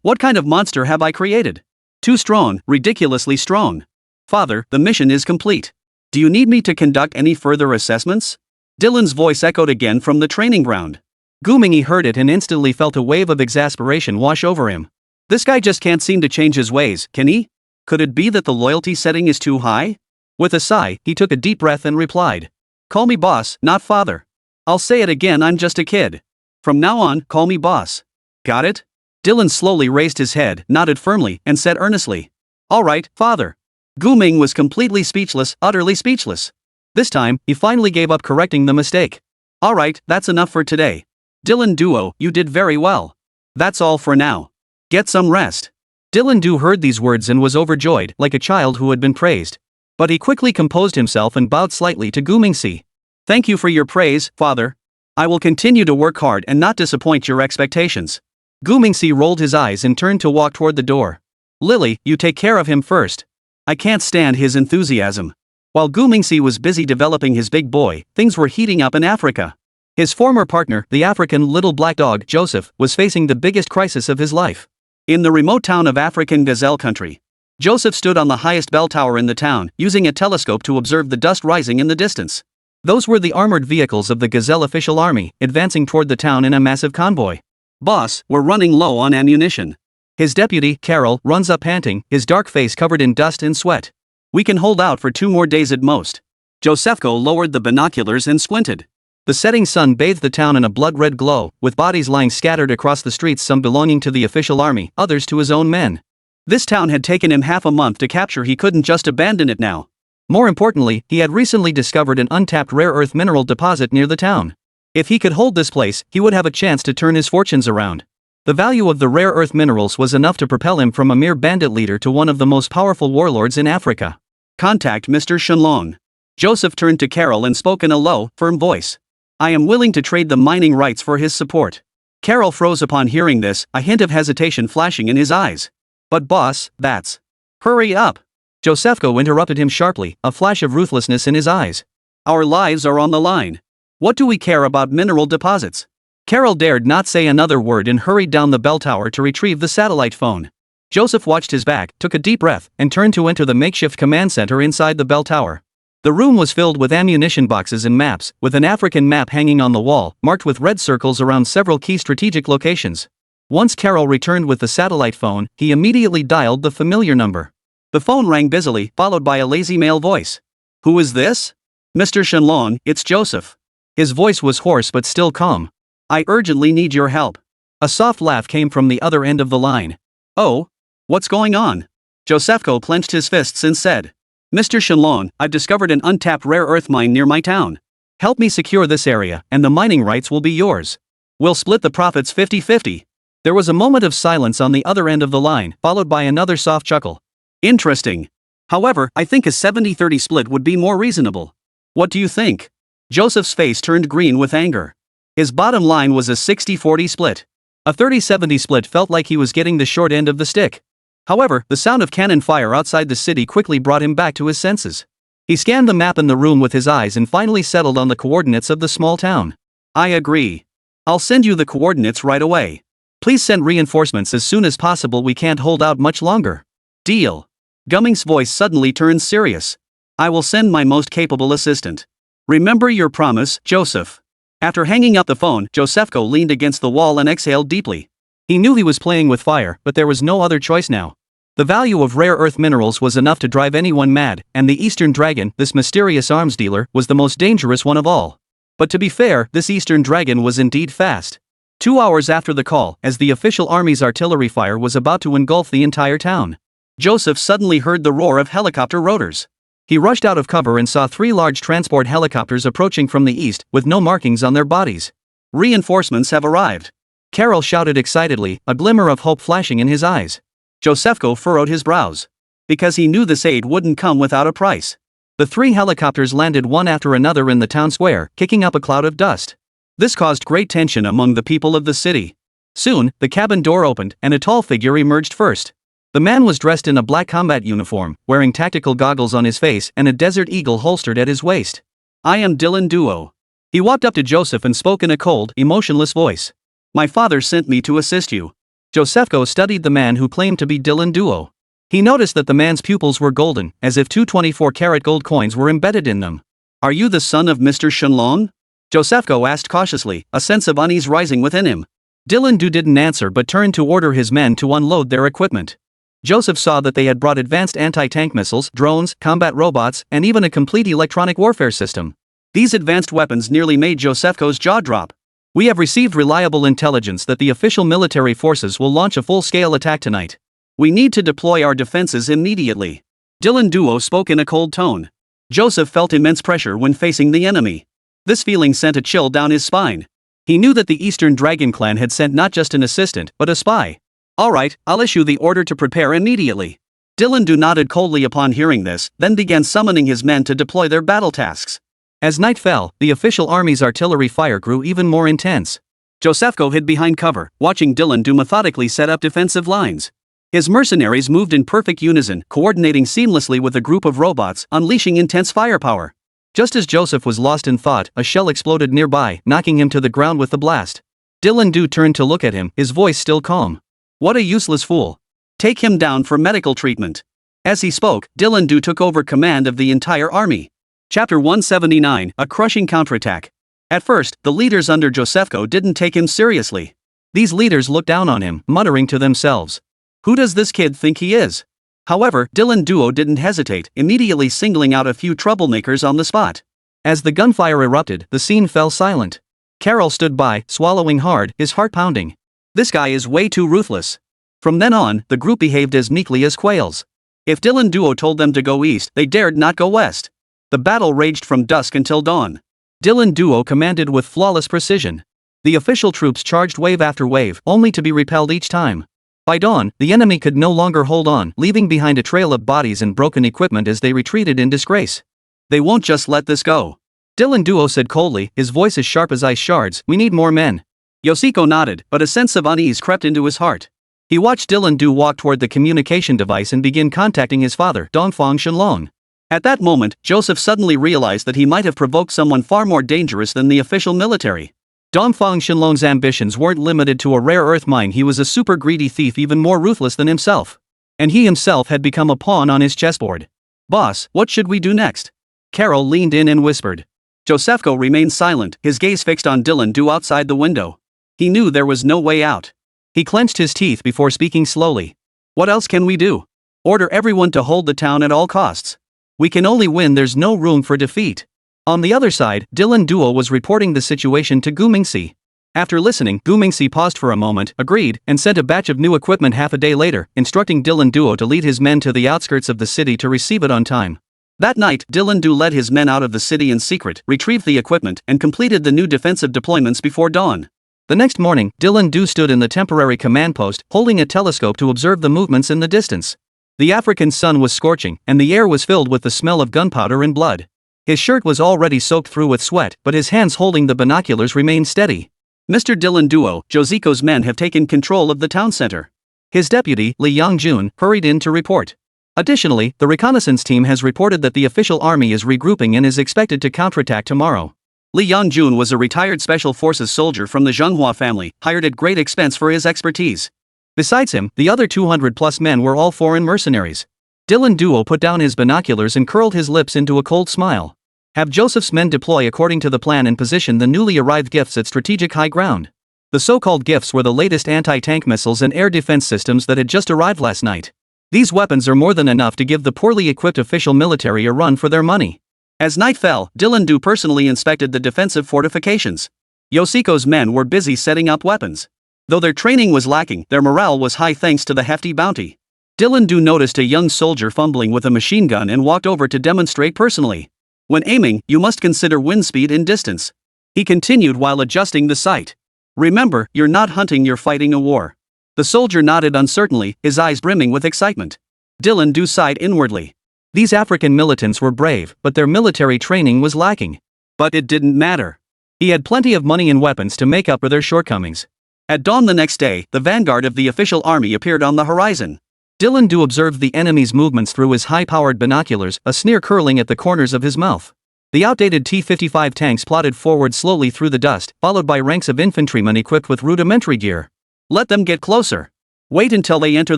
What kind of monster have I created? Too strong, ridiculously strong. Father, the mission is complete. Do you need me to conduct any further assessments? Dylan's voice echoed again from the training ground. Gu Mingxi heard it and instantly felt a wave of exasperation wash over him. This guy just can't seem to change his ways, can he? Could it be that the loyalty setting is too high? With a sigh, he took a deep breath and replied. Call me boss, not father. I'll say it again, I'm just a kid. From now on, call me boss. Got it? Dylan slowly raised his head, nodded firmly, and said earnestly. All right, father. Gu Ming was completely speechless, utterly speechless. This time, he finally gave up correcting the mistake. All right, that's enough for today. Dylan Duo, you did very well. That's all for now. Get some rest. Dylan Du heard these words and was overjoyed, like a child who had been praised. But he quickly composed himself and bowed slightly to Gu Mingxi. "Thank you for your praise, father. I will continue to work hard and not disappoint your expectations." Gu Mingxi rolled his eyes and turned to walk toward the door. "Lily, you take care of him first. I can't stand his enthusiasm." While Gu Mingxi was busy developing his big boy, things were heating up in Africa. His former partner, the African little black dog, Joseph, was facing the biggest crisis of his life. In the remote town of African Gazelle country, Joseph stood on the highest bell tower in the town, using a telescope to observe the dust rising in the distance. Those were the armored vehicles of the Gazelle official army, advancing toward the town in a massive convoy. "Boss, we're running low on ammunition." His deputy, Carol, runs up panting, his dark face covered in dust and sweat. "We can hold out for 2 more days at most." Josephko lowered the binoculars and squinted. The setting sun bathed the town in a blood-red glow, with bodies lying scattered across the streets, some belonging to the official army, others to his own men. This town had taken him half a month to capture, he couldn't just abandon it now. More importantly, he had recently discovered an untapped rare earth mineral deposit near the town. If he could hold this place, he would have a chance to turn his fortunes around. The value of the rare earth minerals was enough to propel him from a mere bandit leader to one of the most powerful warlords in Africa. "Contact Mr. Shenlong." Joseph turned to Carol and spoke in a low, firm voice. "I am willing to trade the mining rights for his support." Carol froze upon hearing this, a hint of hesitation flashing in his eyes. "But boss, that's..." "Hurry up!" Josephko interrupted him sharply, a flash of ruthlessness in his eyes. "Our lives are on the line. What do we care about mineral deposits?" Carol dared not say another word and hurried down the bell tower to retrieve the satellite phone. Joseph watched his back, took a deep breath, and turned to enter the makeshift command center inside the bell tower. The room was filled with ammunition boxes and maps, with an African map hanging on the wall, marked with red circles around several key strategic locations. Once Carol returned with the satellite phone, he immediately dialed the familiar number. The phone rang busily, followed by a lazy male voice. "Who is this?" "Mr. Shenlong, it's Joseph." His voice was hoarse but still calm. "I urgently need your help." A soft laugh came from the other end of the line. "Oh? What's going on?" Josephko clenched his fists and said. "Mr. Shenlong, I've discovered an untapped rare earth mine near my town. Help me secure this area, and the mining rights will be yours. We'll split the profits 50-50. There was a moment of silence on the other end of the line, followed by another soft chuckle. "Interesting. However, I think a 70-30 split would be more reasonable." "What do you think?" Joseph's face turned green with anger. His bottom line was a 60-40 split. A 30-70 split felt like he was getting the short end of the stick. However, the sound of cannon fire outside the city quickly brought him back to his senses. He scanned the map in the room with his eyes and finally settled on the coordinates of the small town. "I agree. I'll send you the coordinates right away. Please send reinforcements as soon as possible, we can't hold out much longer." "Deal." Gumming's voice suddenly turned serious. "I will send my most capable assistant. Remember your promise, Joseph." After hanging up the phone, Josephko leaned against the wall and exhaled deeply. He knew he was playing with fire, but there was no other choice now. The value of rare earth minerals was enough to drive anyone mad, and the Eastern Dragon, this mysterious arms dealer, was the most dangerous one of all. But to be fair, this Eastern Dragon was indeed fast. 2 hours after the call, as the official army's artillery fire was about to engulf the entire town, Joseph suddenly heard the roar of helicopter rotors. He rushed out of cover and saw 3 large transport helicopters approaching from the east, with no markings on their bodies. "Reinforcements have arrived." Carol shouted excitedly, a glimmer of hope flashing in his eyes. Josephko furrowed his brows. Because he knew this aid wouldn't come without a price. The 3 helicopters landed one after another in the town square, kicking up a cloud of dust. This caused great tension among the people of the city. Soon, the cabin door opened, and a tall figure emerged first. The man was dressed in a black combat uniform, wearing tactical goggles on his face and a Desert Eagle holstered at his waist. "I am Dylan Duo." He walked up to Joseph and spoke in a cold, emotionless voice. "My father sent me to assist you." Josephko studied the man who claimed to be Dylan Duo. He noticed that the man's pupils were golden, as if 2 24-karat gold coins were embedded in them. "Are you the son of Mr. Shenlong?" Josephko asked cautiously, a sense of unease rising within him. Dylan Du didn't answer but turned to order his men to unload their equipment. Joseph saw that they had brought advanced anti-tank missiles, drones, combat robots, and even a complete electronic warfare system. These advanced weapons nearly made Josephko's jaw drop. "We have received reliable intelligence that the official military forces will launch a full-scale attack tonight. We need to deploy our defenses immediately." Dylan Duo spoke in a cold tone. Joseph felt immense pressure when facing the enemy. This feeling sent a chill down his spine. He knew that the Eastern Dragon clan had sent not just an assistant, but a spy. Alright, I'll issue the order to prepare immediately. Dylan Du nodded coldly upon hearing this, then began summoning his men to deploy their battle tasks. As night fell, the official army's artillery fire grew even more intense. Josefko hid behind cover, watching Dylan Du methodically set up defensive lines. His mercenaries moved in perfect unison, coordinating seamlessly with a group of robots, unleashing intense firepower. Just as Joseph was lost in thought, a shell exploded nearby, knocking him to the ground with the blast. Dylan Du turned to look at him, his voice still calm. What a useless fool. Take him down for medical treatment. As he spoke, Dylan Du took over command of the entire army. Chapter 179, A Crushing Counterattack. At first, the leaders under Josefko didn't take him seriously. These leaders looked down on him, muttering to themselves. Who does this kid think he is? However, Dylan Duo didn't hesitate, immediately singling out a few troublemakers on the spot. As the gunfire erupted, the scene fell silent. Carol stood by, swallowing hard, his heart pounding. This guy is way too ruthless. From then on, the group behaved as meekly as quails. If Dylan Duo told them to go east, they dared not go west. The battle raged from dusk until dawn. Dylan Duo commanded with flawless precision. The official troops charged wave after wave, only to be repelled each time. By dawn, the enemy could no longer hold on, leaving behind a trail of bodies and broken equipment as they retreated in disgrace. They won't just let this go. Dylan Duo said coldly, his voice as sharp as ice shards, we need more men. Yoshiko nodded, but a sense of unease crept into his heart. He watched Dylan Du walk toward the communication device and begin contacting his father, Dongfang Shenlong. At that moment, Joseph suddenly realized that he might have provoked someone far more dangerous than the official military. Dongfang Shenlong's ambitions weren't limited to a rare earth mine. He was a super greedy thief, even more ruthless than himself. And he himself had become a pawn on his chessboard. Boss, what should we do next? Carol leaned in and whispered. Josefko remained silent, his gaze fixed on Dylan Du outside the window. He knew there was no way out. He clenched his teeth before speaking slowly. What else can we do? Order everyone to hold the town at all costs. We can only win, there's no room for defeat. On the other side, Dylan Duo was reporting the situation to Gu Mingxi. After listening, Gu Mingxi paused for a moment, agreed, and sent a batch of new equipment half a day later, instructing Dylan Duo to lead his men to the outskirts of the city to receive it on time. That night, Dylan Du led his men out of the city in secret, retrieved the equipment, and completed the new defensive deployments before dawn. The next morning, Dylan Du stood in the temporary command post, holding a telescope to observe the movements in the distance. The African sun was scorching, and the air was filled with the smell of gunpowder and blood. His shirt was already soaked through with sweat, but his hands holding the binoculars remained steady. Mr. Dylan Duo, Josiko's men have taken control of the town center. His deputy, Li Yangjun, hurried in to report. Additionally, the reconnaissance team has reported that the official army is regrouping and is expected to counterattack tomorrow. Li Yangjun was a retired special forces soldier from the Zhenghua family, hired at great expense for his expertise. Besides him, the other 200+ men were all foreign mercenaries. Dylan Duo put down his binoculars and curled his lips into a cold smile. Have Joseph's men deploy according to the plan and position the newly arrived gifts at strategic high ground. The so-called gifts were the latest anti-tank missiles and air defense systems that had just arrived last night. These weapons are more than enough to give the poorly equipped official military a run for their money. As night fell, Dylan Du personally inspected the defensive fortifications. Yoshiko's men were busy setting up weapons. Though their training was lacking, their morale was high thanks to the hefty bounty. Dylan Du noticed a young soldier fumbling with a machine gun and walked over to demonstrate personally. When aiming, you must consider wind speed and distance. He continued while adjusting the sight. Remember, you're not hunting, you're fighting a war. The soldier nodded uncertainly, his eyes brimming with excitement. Dylan Du sighed inwardly. These African militants were brave, but their military training was lacking. But it didn't matter. He had plenty of money and weapons to make up for their shortcomings. At dawn the next day, the vanguard of the official army appeared on the horizon. Dylan Du observed the enemy's movements through his high-powered binoculars, a sneer curling at the corners of his mouth. The outdated T-55 tanks plodded forward slowly through the dust, followed by ranks of infantrymen equipped with rudimentary gear. Let them get closer. Wait until they enter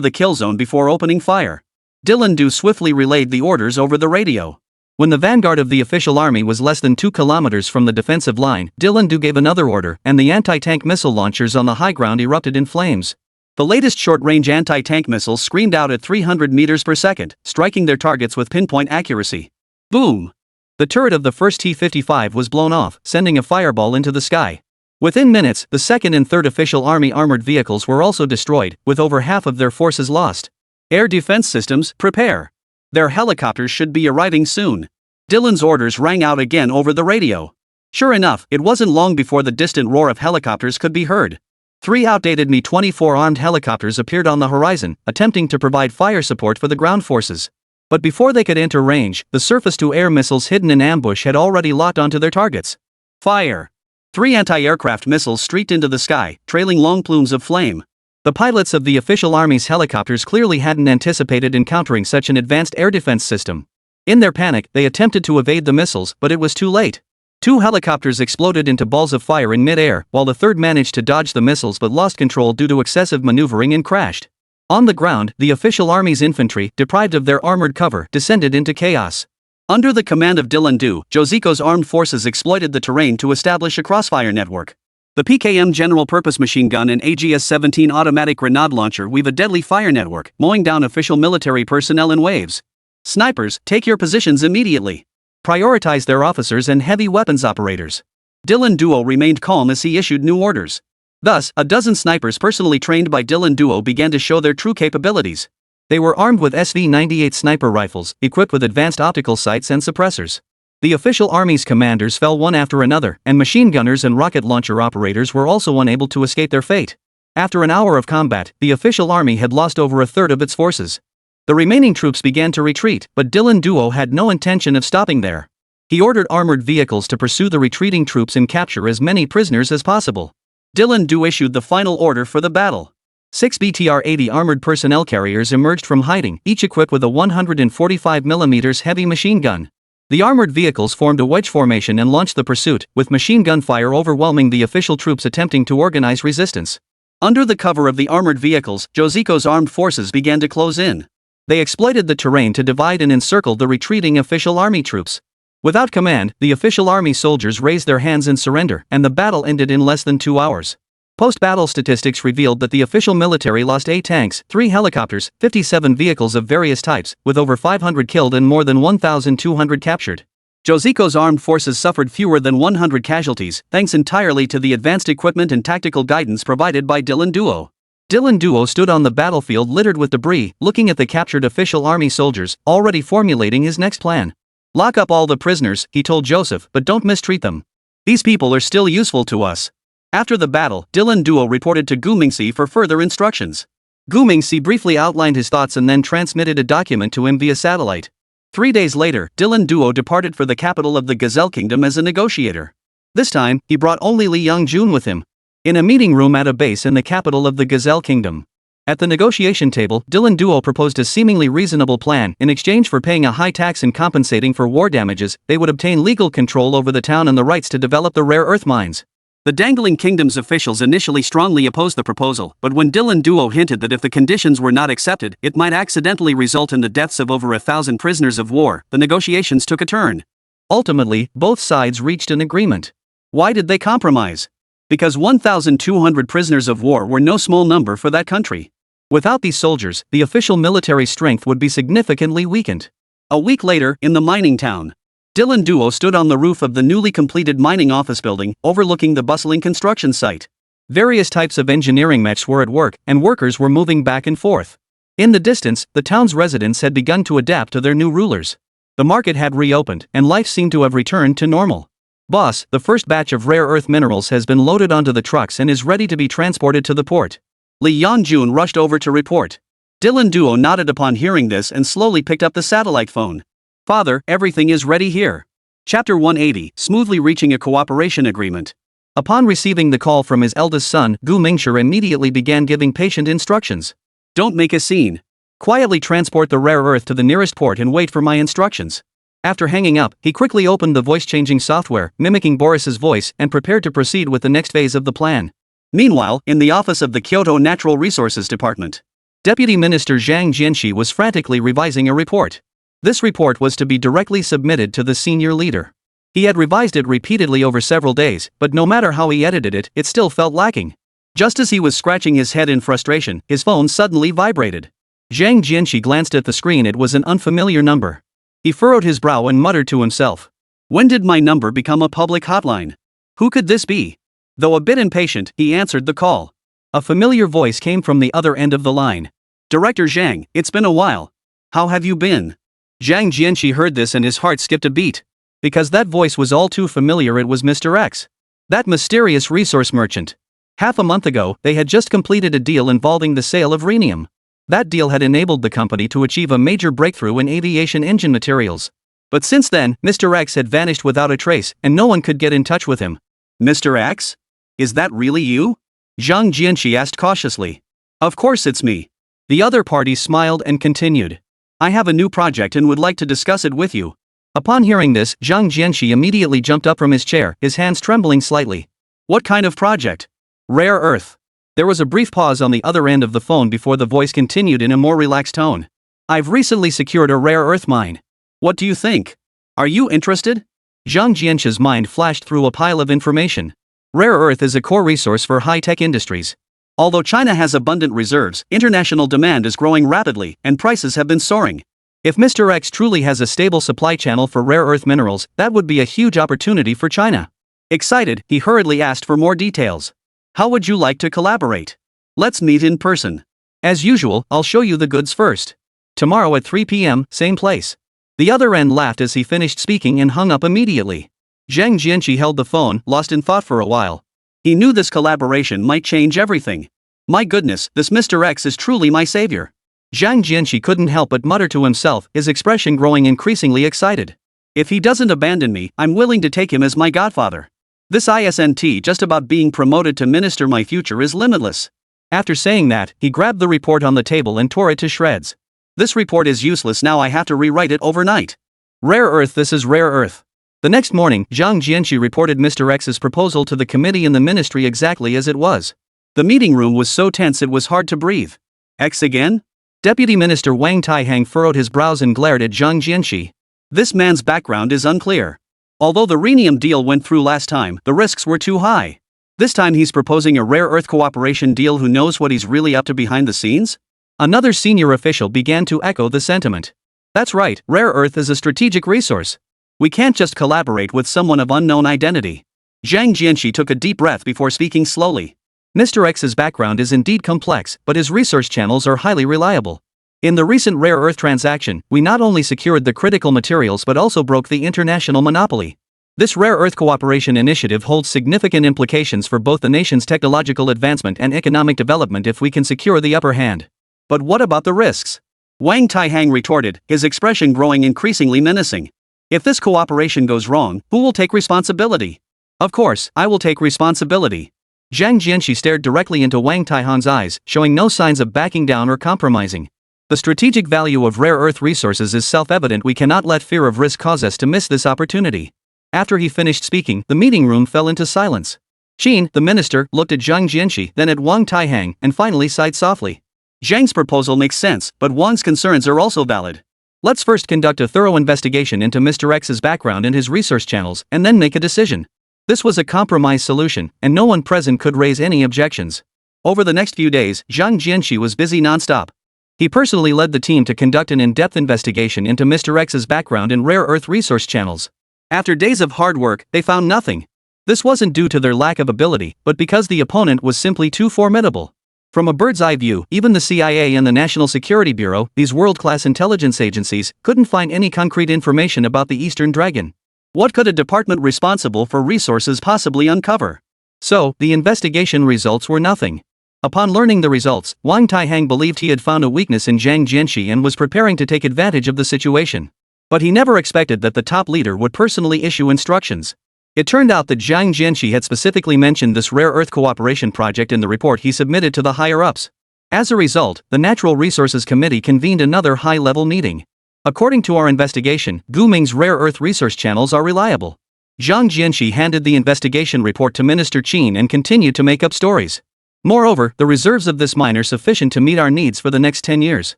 the kill zone before opening fire. Dylan Du swiftly relayed the orders over the radio. When the vanguard of the official army was less than 2 kilometers from the defensive line, Dylan Du gave another order, and the anti-tank missile launchers on the high ground erupted in flames. The latest short-range anti-tank missiles screamed out at 300 meters per second, striking their targets with pinpoint accuracy. Boom! The turret of the first T-55 was blown off, sending a fireball into the sky. Within minutes, the second and third official army armored vehicles were also destroyed, with over half of their forces lost. Air defense systems, prepare. Their helicopters should be arriving soon. Dylan's orders rang out again over the radio. Sure enough, it wasn't long before the distant roar of helicopters could be heard. 3 outdated Mi-24 armed helicopters appeared on the horizon, attempting to provide fire support for the ground forces. But before they could enter range, the surface-to-air missiles hidden in ambush had already locked onto their targets. Fire! 3 anti-aircraft missiles streaked into the sky, trailing long plumes of flame. The pilots of the official army's helicopters clearly hadn't anticipated encountering such an advanced air defense system. In their panic, they attempted to evade the missiles, but it was too late. 2 helicopters exploded into balls of fire in mid-air, while the third managed to dodge the missiles but lost control due to excessive maneuvering and crashed. On the ground, the official army's infantry, deprived of their armored cover, descended into chaos. Under the command of Dylan Du, Josiko's armed forces exploited the terrain to establish a crossfire network. The PKM General Purpose Machine Gun and AGS-17 Automatic Grenade Launcher weave a deadly fire network, mowing down official military personnel in waves. Snipers, take your positions immediately. Prioritize their officers and heavy weapons operators. Dylan Duo remained calm as he issued new orders. Thus, a dozen snipers personally trained by Dylan Duo began to show their true capabilities. They were armed with SV-98 sniper rifles, equipped with advanced optical sights and suppressors. The official army's commanders fell one after another, and machine gunners and rocket launcher operators were also unable to escape their fate. After an hour of combat, the official army had lost over a third of its forces. The remaining troops began to retreat, but Dylan Duo had no intention of stopping there. He ordered armored vehicles to pursue the retreating troops and capture as many prisoners as possible. Dylan Du issued the final order for the battle. 6 BTR-80 armored personnel carriers emerged from hiding, each equipped with a 145mm heavy machine gun. The armored vehicles formed a wedge formation and launched the pursuit, with machine gun fire overwhelming the official troops attempting to organize resistance. Under the cover of the armored vehicles, Josiko's armed forces began to close in. They exploited the terrain to divide and encircle the retreating official army troops. Without command, the official army soldiers raised their hands in surrender, and the battle ended in less than 2 hours. Post-battle statistics revealed that the official military lost 8 tanks, 3 helicopters, 57 vehicles of various types, with over 500 killed and more than 1,200 captured. Josiko's armed forces suffered fewer than 100 casualties, thanks entirely to the advanced equipment and tactical guidance provided by Dylan Duo. Dylan Duo stood on the battlefield littered with debris, looking at the captured official army soldiers, already formulating his next plan. Lock up all the prisoners, he told Joseph, but don't mistreat them. These people are still useful to us. After the battle, Dylan Duo reported to Gu Mingxi for further instructions. Gu Mingxi briefly outlined his thoughts and then transmitted a document to him via satellite. 3 days later, Dylan Duo departed for the capital of the Gazelle Kingdom as a negotiator. This time, he brought only Li Yongjun with him. In a meeting room at a base in the capital of the Gazelle Kingdom. At the negotiation table, Dylan Duo proposed a seemingly reasonable plan. In exchange for paying a high tax and compensating for war damages, they would obtain legal control over the town and the rights to develop the rare earth mines. The Dangling Kingdom's officials initially strongly opposed the proposal, but when Dylan Duo hinted that if the conditions were not accepted, it might accidentally result in the deaths of over 1,000 prisoners of war, the negotiations took a turn. Ultimately, both sides reached an agreement. Why did they compromise? Because 1,200 prisoners of war were no small number for that country. Without these soldiers, the official military strength would be significantly weakened. A week later, in the mining town, Dylan Duo stood on the roof of the newly completed mining office building, overlooking the bustling construction site. Various types of engineering mechs were at work, and workers were moving back and forth. In the distance, the town's residents had begun to adapt to their new rulers. The market had reopened, and life seemed to have returned to normal. Boss, the first batch of rare earth minerals has been loaded onto the trucks and is ready to be transported to the port. Li Yongjun rushed over to report. Dylan Duo nodded upon hearing this and slowly picked up the satellite phone. Father, everything is ready here. Chapter 180, smoothly reaching a cooperation agreement. Upon receiving the call from his eldest son, Gu Mingxi immediately began giving patient instructions. Don't make a scene. Quietly transport the rare earth to the nearest port and wait for my instructions. After hanging up, he quickly opened the voice-changing software, mimicking Boris's voice, and prepared to proceed with the next phase of the plan. Meanwhile, in the office of the Kyoto Natural Resources Department, Deputy Minister Zhang Jianxi was frantically revising a report. This report was to be directly submitted to the senior leader. He had revised it repeatedly over several days, but no matter how he edited it, it still felt lacking. Just as he was scratching his head in frustration, his phone suddenly vibrated. Zhang Jianxi glanced at the screen. It was an unfamiliar number. He furrowed his brow and muttered to himself. When did my number become a public hotline? Who could this be? Though a bit impatient, he answered the call. A familiar voice came from the other end of the line. Director Zhang, it's been a while. How have you been? Zhang Jianxi heard this and his heart skipped a beat. Because that voice was all too familiar. It was Mr. X. That mysterious resource merchant. Half a month ago, they had just completed a deal involving the sale of rhenium. That deal had enabled the company to achieve a major breakthrough in aviation engine materials. But since then, Mr. X had vanished without a trace, and no one could get in touch with him. Mr. X? Is that really you? Zhang Jianqi asked cautiously. Of course it's me. The other party smiled and continued. I have a new project and would like to discuss it with you. Upon hearing this, Zhang Jianqi immediately jumped up from his chair, his hands trembling slightly. What kind of project? Rare earth. There was a brief pause on the other end of the phone before the voice continued in a more relaxed tone. I've recently secured a rare earth mine. What do you think? Are you interested? Zhang Jianqi's mind flashed through a pile of information. Rare earth is a core resource for high-tech industries. Although China has abundant reserves, international demand is growing rapidly, and prices have been soaring. If Mr. X truly has a stable supply channel for rare earth minerals, that would be a huge opportunity for China. Excited, he hurriedly asked for more details. How would you like to collaborate? Let's meet in person. As usual, I'll show you the goods first. Tomorrow at 3 p.m., same place. The other end laughed as he finished speaking and hung up immediately. Zhang Jianqi held the phone, lost in thought for a while. He knew this collaboration might change everything. My goodness, this Mr. X is truly my savior. Zhang Jianqi couldn't help but mutter to himself, his expression growing increasingly excited. If he doesn't abandon me, I'm willing to take him as my godfather. This ISNT just about being promoted to minister my future is limitless. After saying that, he grabbed the report on the table and tore it to shreds. This report is useless now, I have to rewrite it overnight. Rare earth, this is rare earth. The next morning, Zhang Jianqi reported Mr. X's proposal to the committee in the ministry exactly as it was. The meeting room was so tense it was hard to breathe. X again? Deputy Minister Wang Taihang furrowed his brows and glared at Zhang Jianqi. This man's background is unclear. Although the rhenium deal went through last time, the risks were too high. This time he's proposing a rare earth cooperation deal. Who knows what he's really up to behind the scenes? Another senior official began to echo the sentiment. That's right, rare earth is a strategic resource. We can't just collaborate with someone of unknown identity. Zhang Jianqi took a deep breath before speaking slowly. Mr. X's background is indeed complex, but his resource channels are highly reliable. In the recent rare earth transaction, we not only secured the critical materials but also broke the international monopoly. This rare earth cooperation initiative holds significant implications for both the nation's technological advancement and economic development if we can secure the upper hand. But what about the risks? Wang Taihang retorted, his expression growing increasingly menacing. If this cooperation goes wrong, who will take responsibility? Of course, I will take responsibility. Zhang Jianqi stared directly into Wang Taihang's eyes, showing no signs of backing down or compromising. The strategic value of rare earth resources is self-evident. We cannot let fear of risk cause us to miss this opportunity. After he finished speaking, the meeting room fell into silence. Qin, the minister, looked at Zhang Jianqi, then at Wang Taihang, and finally sighed softly. Zhang's proposal makes sense, but Wang's concerns are also valid. Let's first conduct a thorough investigation into Mr. X's background and his resource channels, and then make a decision. This was a compromise solution, and no one present could raise any objections. Over the next few days, Zhang Jianqi was busy non-stop. He personally led the team to conduct an in-depth investigation into Mr. X's background and rare earth resource channels. After days of hard work, they found nothing. This wasn't due to their lack of ability, but because the opponent was simply too formidable. From a bird's-eye view, even the CIA and the National Security Bureau, these world-class intelligence agencies, couldn't find any concrete information about the Eastern Dragon. What could a department responsible for resources possibly uncover? So, the investigation results were nothing. Upon learning the results, Wang Taihang believed he had found a weakness in Zhang Jianqi and was preparing to take advantage of the situation. But he never expected that the top leader would personally issue instructions. It turned out that Zhang Jianqi had specifically mentioned this rare earth cooperation project in the report he submitted to the higher-ups. As a result, the Natural Resources Committee convened another high-level meeting. According to our investigation, Guming's rare earth resource channels are reliable. Zhang Jianqi handed the investigation report to Minister Qin and continued to make up stories. Moreover, the reserves of this mine are sufficient to meet our needs for the next 10 years.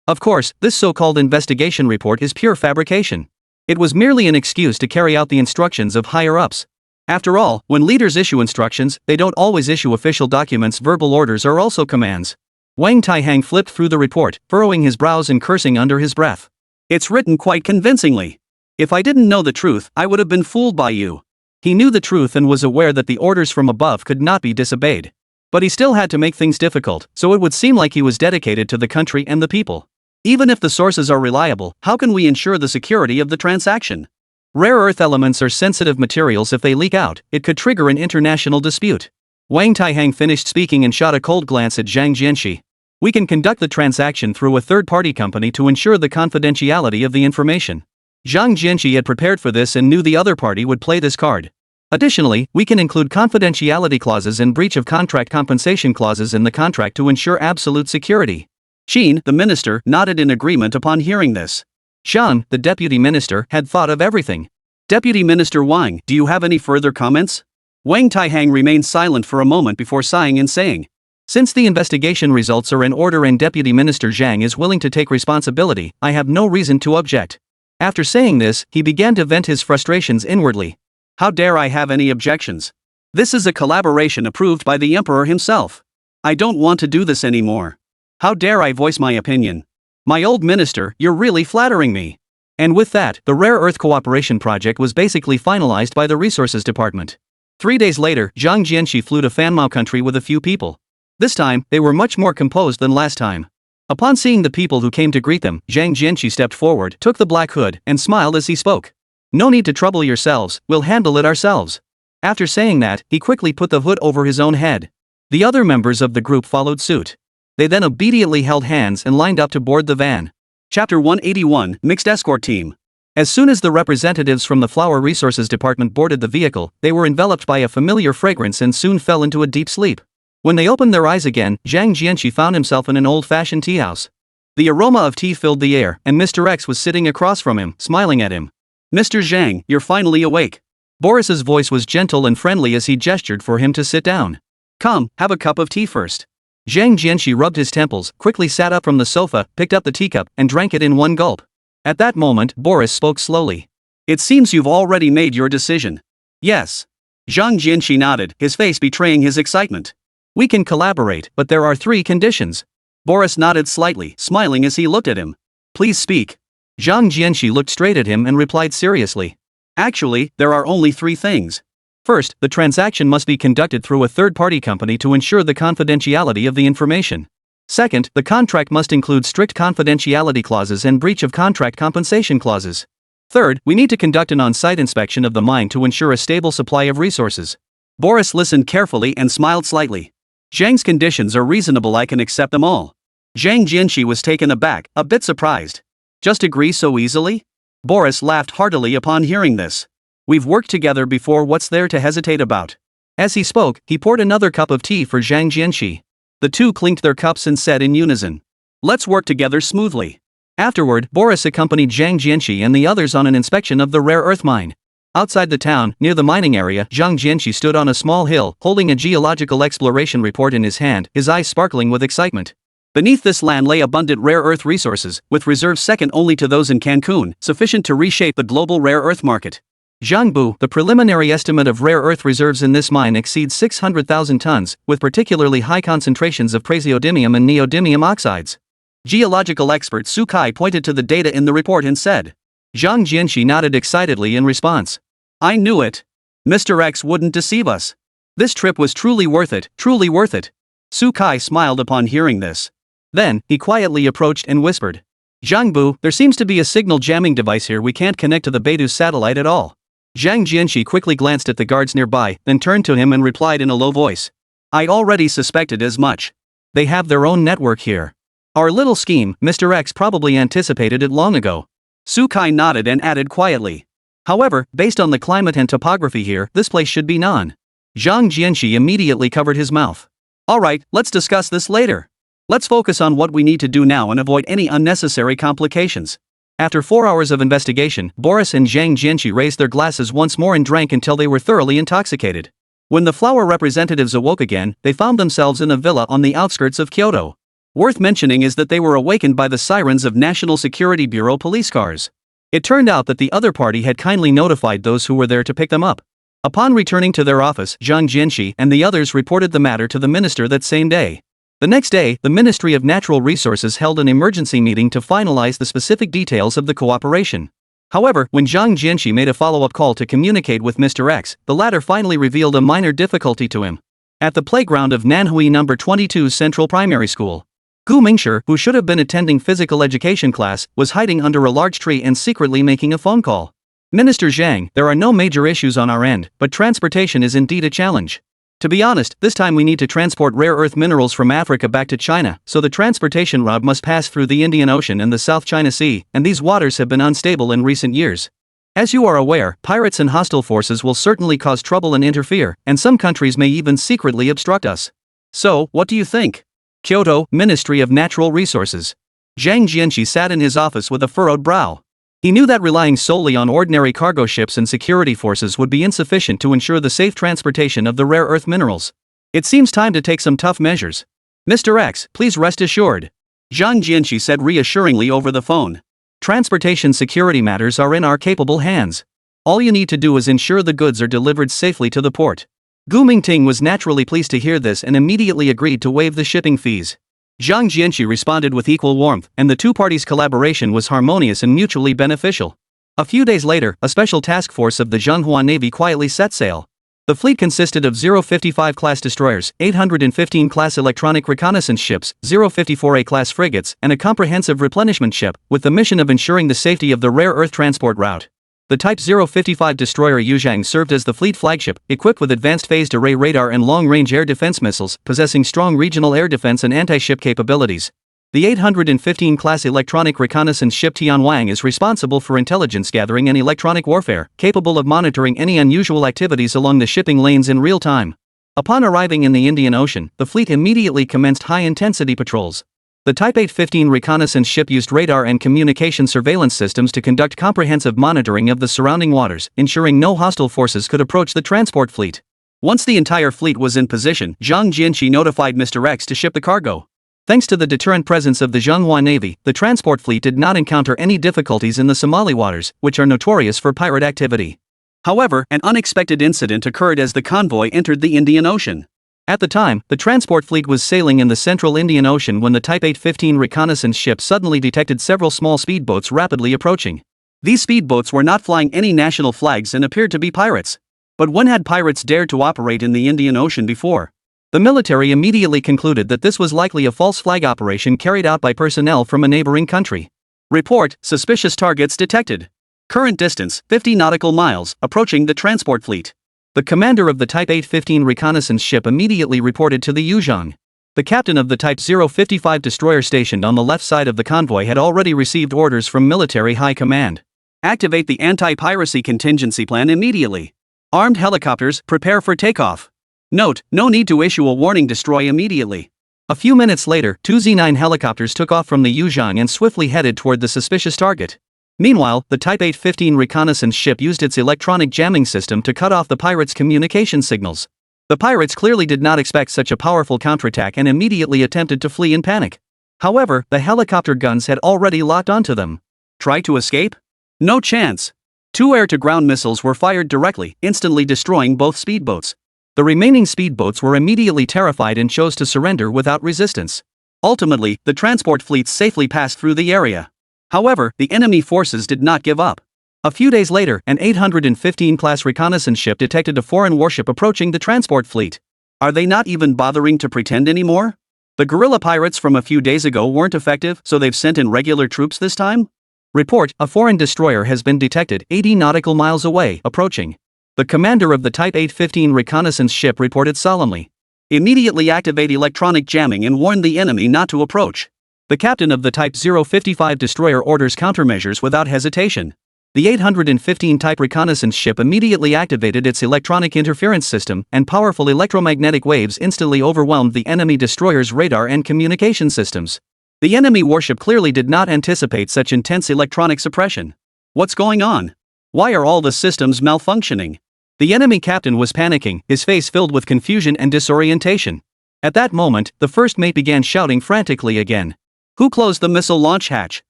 Of course, this so-called investigation report is pure fabrication. It was merely an excuse to carry out the instructions of higher-ups. After all, when leaders issue instructions, they don't always issue official documents. Verbal orders are also commands. Wang Taihang flipped through the report, furrowing his brows and cursing under his breath. It's written quite convincingly. If I didn't know the truth, I would have been fooled by you. He knew the truth and was aware that the orders from above could not be disobeyed. But he still had to make things difficult, so it would seem like he was dedicated to the country and the people. Even if the sources are reliable, how can we ensure the security of the transaction? Rare earth elements are sensitive materials. If they leak out, it could trigger an international dispute. Wang Taihang finished speaking and shot a cold glance at Zhang Jianxi. We can conduct the transaction through a third-party company to ensure the confidentiality of the information. Zhang Jianxi had prepared for this and knew the other party would play this card. Additionally, we can include confidentiality clauses and breach of contract compensation clauses in the contract to ensure absolute security. Qin, the minister, nodded in agreement upon hearing this. Shan, the deputy minister, had thought of everything. Deputy Minister Wang, do you have any further comments? Wang Taihang remained silent for a moment before sighing and saying, since the investigation results are in order and Deputy Minister Zhang is willing to take responsibility, I have no reason to object. After saying this, he began to vent his frustrations inwardly. How dare I have any objections? This is a collaboration approved by the Emperor himself. I don't want to do this anymore. How dare I voice my opinion? My old minister, you're really flattering me. And with that, the Rare Earth Cooperation Project was basically finalized by the Resources Department. 3 days later, Zhang Jianxi flew to Fanmao country with a few people. This time, they were much more composed than last time. Upon seeing the people who came to greet them, Zhang Jianxi stepped forward, took the black hood, and smiled as he spoke. No need to trouble yourselves, we'll handle it ourselves. After saying that, he quickly put the hood over his own head. The other members of the group followed suit. They then obediently held hands and lined up to board the van. Chapter 181, Mixed Escort Team. As soon as the representatives from the Flower Resources Department boarded the vehicle, they were enveloped by a familiar fragrance and soon fell into a deep sleep. When they opened their eyes again, Zhang Jianxi found himself in an old-fashioned tea house. The aroma of tea filled the air, and Mr. X was sitting across from him, smiling at him. Mr. Zhang, you're finally awake. Boris's voice was gentle and friendly as he gestured for him to sit down. Come, have a cup of tea first. Zhang Jianxi rubbed his temples, quickly sat up from the sofa, picked up the teacup, and drank it in one gulp. At that moment, Boris spoke slowly. It seems you've already made your decision. Yes. Zhang Jianxi nodded, his face betraying his excitement. We can collaborate, but there are 3 conditions. Boris nodded slightly, smiling as he looked at him. Please speak. Zhang Jianxi looked straight at him and replied seriously. Actually, there are only 3 things. First, the transaction must be conducted through a third-party company to ensure the confidentiality of the information. Second, the contract must include strict confidentiality clauses and breach of contract compensation clauses. Third, we need to conduct an on-site inspection of the mine to ensure a stable supply of resources. Boris listened carefully and smiled slightly. Zhang's conditions are reasonable, I can accept them all. Zhang Jianxi was taken aback, a bit surprised. Just agree so easily? Boris laughed heartily upon hearing this. We've worked together before, what's there to hesitate about? As he spoke, he poured another cup of tea for Zhang Jianxi. The two clinked their cups and said in unison, let's work together smoothly. Afterward, Boris accompanied Zhang Jianxi and the others on an inspection of the rare earth mine. Outside the town, near the mining area, Zhang Jianxi stood on a small hill, holding a geological exploration report in his hand, his eyes sparkling with excitement. Beneath this land lay abundant rare earth resources, with reserves second only to those in Cancun, sufficient to reshape the global rare earth market. Zhangbu, the preliminary estimate of rare earth reserves in this mine exceeds 600,000 tons, with particularly high concentrations of praseodymium and neodymium oxides. Geological expert Su Kai pointed to the data in the report and said. Zhang Jianxi nodded excitedly in response. I knew it. Mr. X wouldn't deceive us. This trip was truly worth it, truly worth it. Su Kai smiled upon hearing this. Then, he quietly approached and whispered. Zhangbu, there seems to be a signal jamming device here, we can't connect to the Beidou satellite at all. Zhang Jianxi quickly glanced at the guards nearby, then turned to him and replied in a low voice. I already suspected as much. They have their own network here. Our little scheme, Mr. X probably anticipated it long ago. Su Kai nodded and added quietly. However, based on the climate and topography here, this place should be non. Zhang Jianxi immediately covered his mouth. Alright, let's discuss this later. Let's focus on what we need to do now and avoid any unnecessary complications. After 4 hours of investigation, Boris and Zhang Jianxi raised their glasses once more and drank until they were thoroughly intoxicated. When the flower representatives awoke again, they found themselves in a villa on the outskirts of Kyoto. Worth mentioning is that they were awakened by the sirens of National Security Bureau police cars. It turned out that the other party had kindly notified those who were there to pick them up. Upon returning to their office, Zhang Jianxi and the others reported the matter to the minister that same day. The next day, the Ministry of Natural Resources held an emergency meeting to finalize the specific details of the cooperation. However, when Zhang Jianxi made a follow-up call to communicate with Mr. X, the latter finally revealed a minor difficulty to him. At the playground of Nanhui No. 22's Central Primary School, Gu Mingshi, who should have been attending physical education class, was hiding under a large tree and secretly making a phone call. Minister Zhang, there are no major issues on our end, but transportation is indeed a challenge. To be honest, this time we need to transport rare earth minerals from Africa back to China, so the transportation route must pass through the Indian Ocean and the South China Sea, and these waters have been unstable in recent years. As you are aware, pirates and hostile forces will certainly cause trouble and interfere, and some countries may even secretly obstruct us. So, what do you think? Kyoto, Ministry of Natural Resources. Zhang Jianqi sat in his office with a furrowed brow. He knew that relying solely on ordinary cargo ships and security forces would be insufficient to ensure the safe transportation of the rare earth minerals. It seems time to take some tough measures. Mr. X, please rest assured. Zhang Jianqi said reassuringly over the phone. Transportation security matters are in our capable hands. All you need to do is ensure the goods are delivered safely to the port. Gu Mingting was naturally pleased to hear this and immediately agreed to waive the shipping fees. Zhang Jianqi responded with equal warmth, and the two parties' collaboration was harmonious and mutually beneficial. A few days later, a special task force of the Zhenghua Navy quietly set sail. The fleet consisted of 055 class destroyers, 815 class electronic reconnaissance ships, 054A class frigates, and a comprehensive replenishment ship, with the mission of ensuring the safety of the rare earth transport route. The Type 055 destroyer Yuzhang served as the fleet flagship, equipped with advanced phased array radar and long-range air defense missiles, possessing strong regional air defense and anti-ship capabilities. The 815 class electronic reconnaissance ship Tianwang is responsible for intelligence gathering and electronic warfare, capable of monitoring any unusual activities along the shipping lanes in real time. Upon arriving in the Indian Ocean, the fleet immediately commenced high-intensity patrols. The Type 815 reconnaissance ship used radar and communication surveillance systems to conduct comprehensive monitoring of the surrounding waters, ensuring no hostile forces could approach the transport fleet. Once the entire fleet was in position, Zhang Jianqi notified Mr. X to ship the cargo. Thanks to the deterrent presence of the Zhenghua Navy, the transport fleet did not encounter any difficulties in the Somali waters, which are notorious for pirate activity. However, an unexpected incident occurred as the convoy entered the Indian Ocean. At the time, the transport fleet was sailing in the central Indian Ocean when the Type 815 reconnaissance ship suddenly detected several small speedboats rapidly approaching. These speedboats were not flying any national flags and appeared to be pirates. But when had pirates dared to operate in the Indian Ocean before? The military immediately concluded that this was likely a false flag operation carried out by personnel from a neighboring country. Report: suspicious targets detected. Current distance: 50 nautical miles, approaching the transport fleet. The commander of the Type 815 reconnaissance ship immediately reported to the Yuzhang. The captain of the Type 055 destroyer stationed on the left side of the convoy had already received orders from military high command. Activate the anti-piracy contingency plan immediately. Armed helicopters, prepare for takeoff. Note: no need to issue a warning destroy immediately. A few minutes later, two Z-9 helicopters took off from the Yuzhang and swiftly headed toward the suspicious target. Meanwhile, the Type 815 reconnaissance ship used its electronic jamming system to cut off the pirates' communication signals. The pirates clearly did not expect such a powerful counterattack and immediately attempted to flee in panic. However, the helicopter guns had already locked onto them. Try to escape? No chance. Two air-to-ground missiles were fired directly, instantly destroying both speedboats. The remaining speedboats were immediately terrified and chose to surrender without resistance. Ultimately, the transport fleets safely passed through the area. However, the enemy forces did not give up. A few days later, an 815 class reconnaissance ship detected a foreign warship approaching the transport fleet. Are they not even bothering to pretend anymore? The guerrilla pirates from a few days ago weren't effective, so they've sent in regular troops this time? Report: a foreign destroyer has been detected 80 nautical miles away, approaching. The commander of the Type 815 reconnaissance ship reported solemnly. Immediately activate electronic jamming and warn the enemy not to approach. The captain of the Type 055 destroyer orders countermeasures without hesitation. The 815 type reconnaissance ship immediately activated its electronic interference system, and powerful electromagnetic waves instantly overwhelmed the enemy destroyer's radar and communication systems. The enemy warship clearly did not anticipate such intense electronic suppression. What's going on? Why are all the systems malfunctioning? The enemy captain was panicking, his face filled with confusion and disorientation. At that moment, the first mate began shouting frantically again. Who closed the missile launch hatch?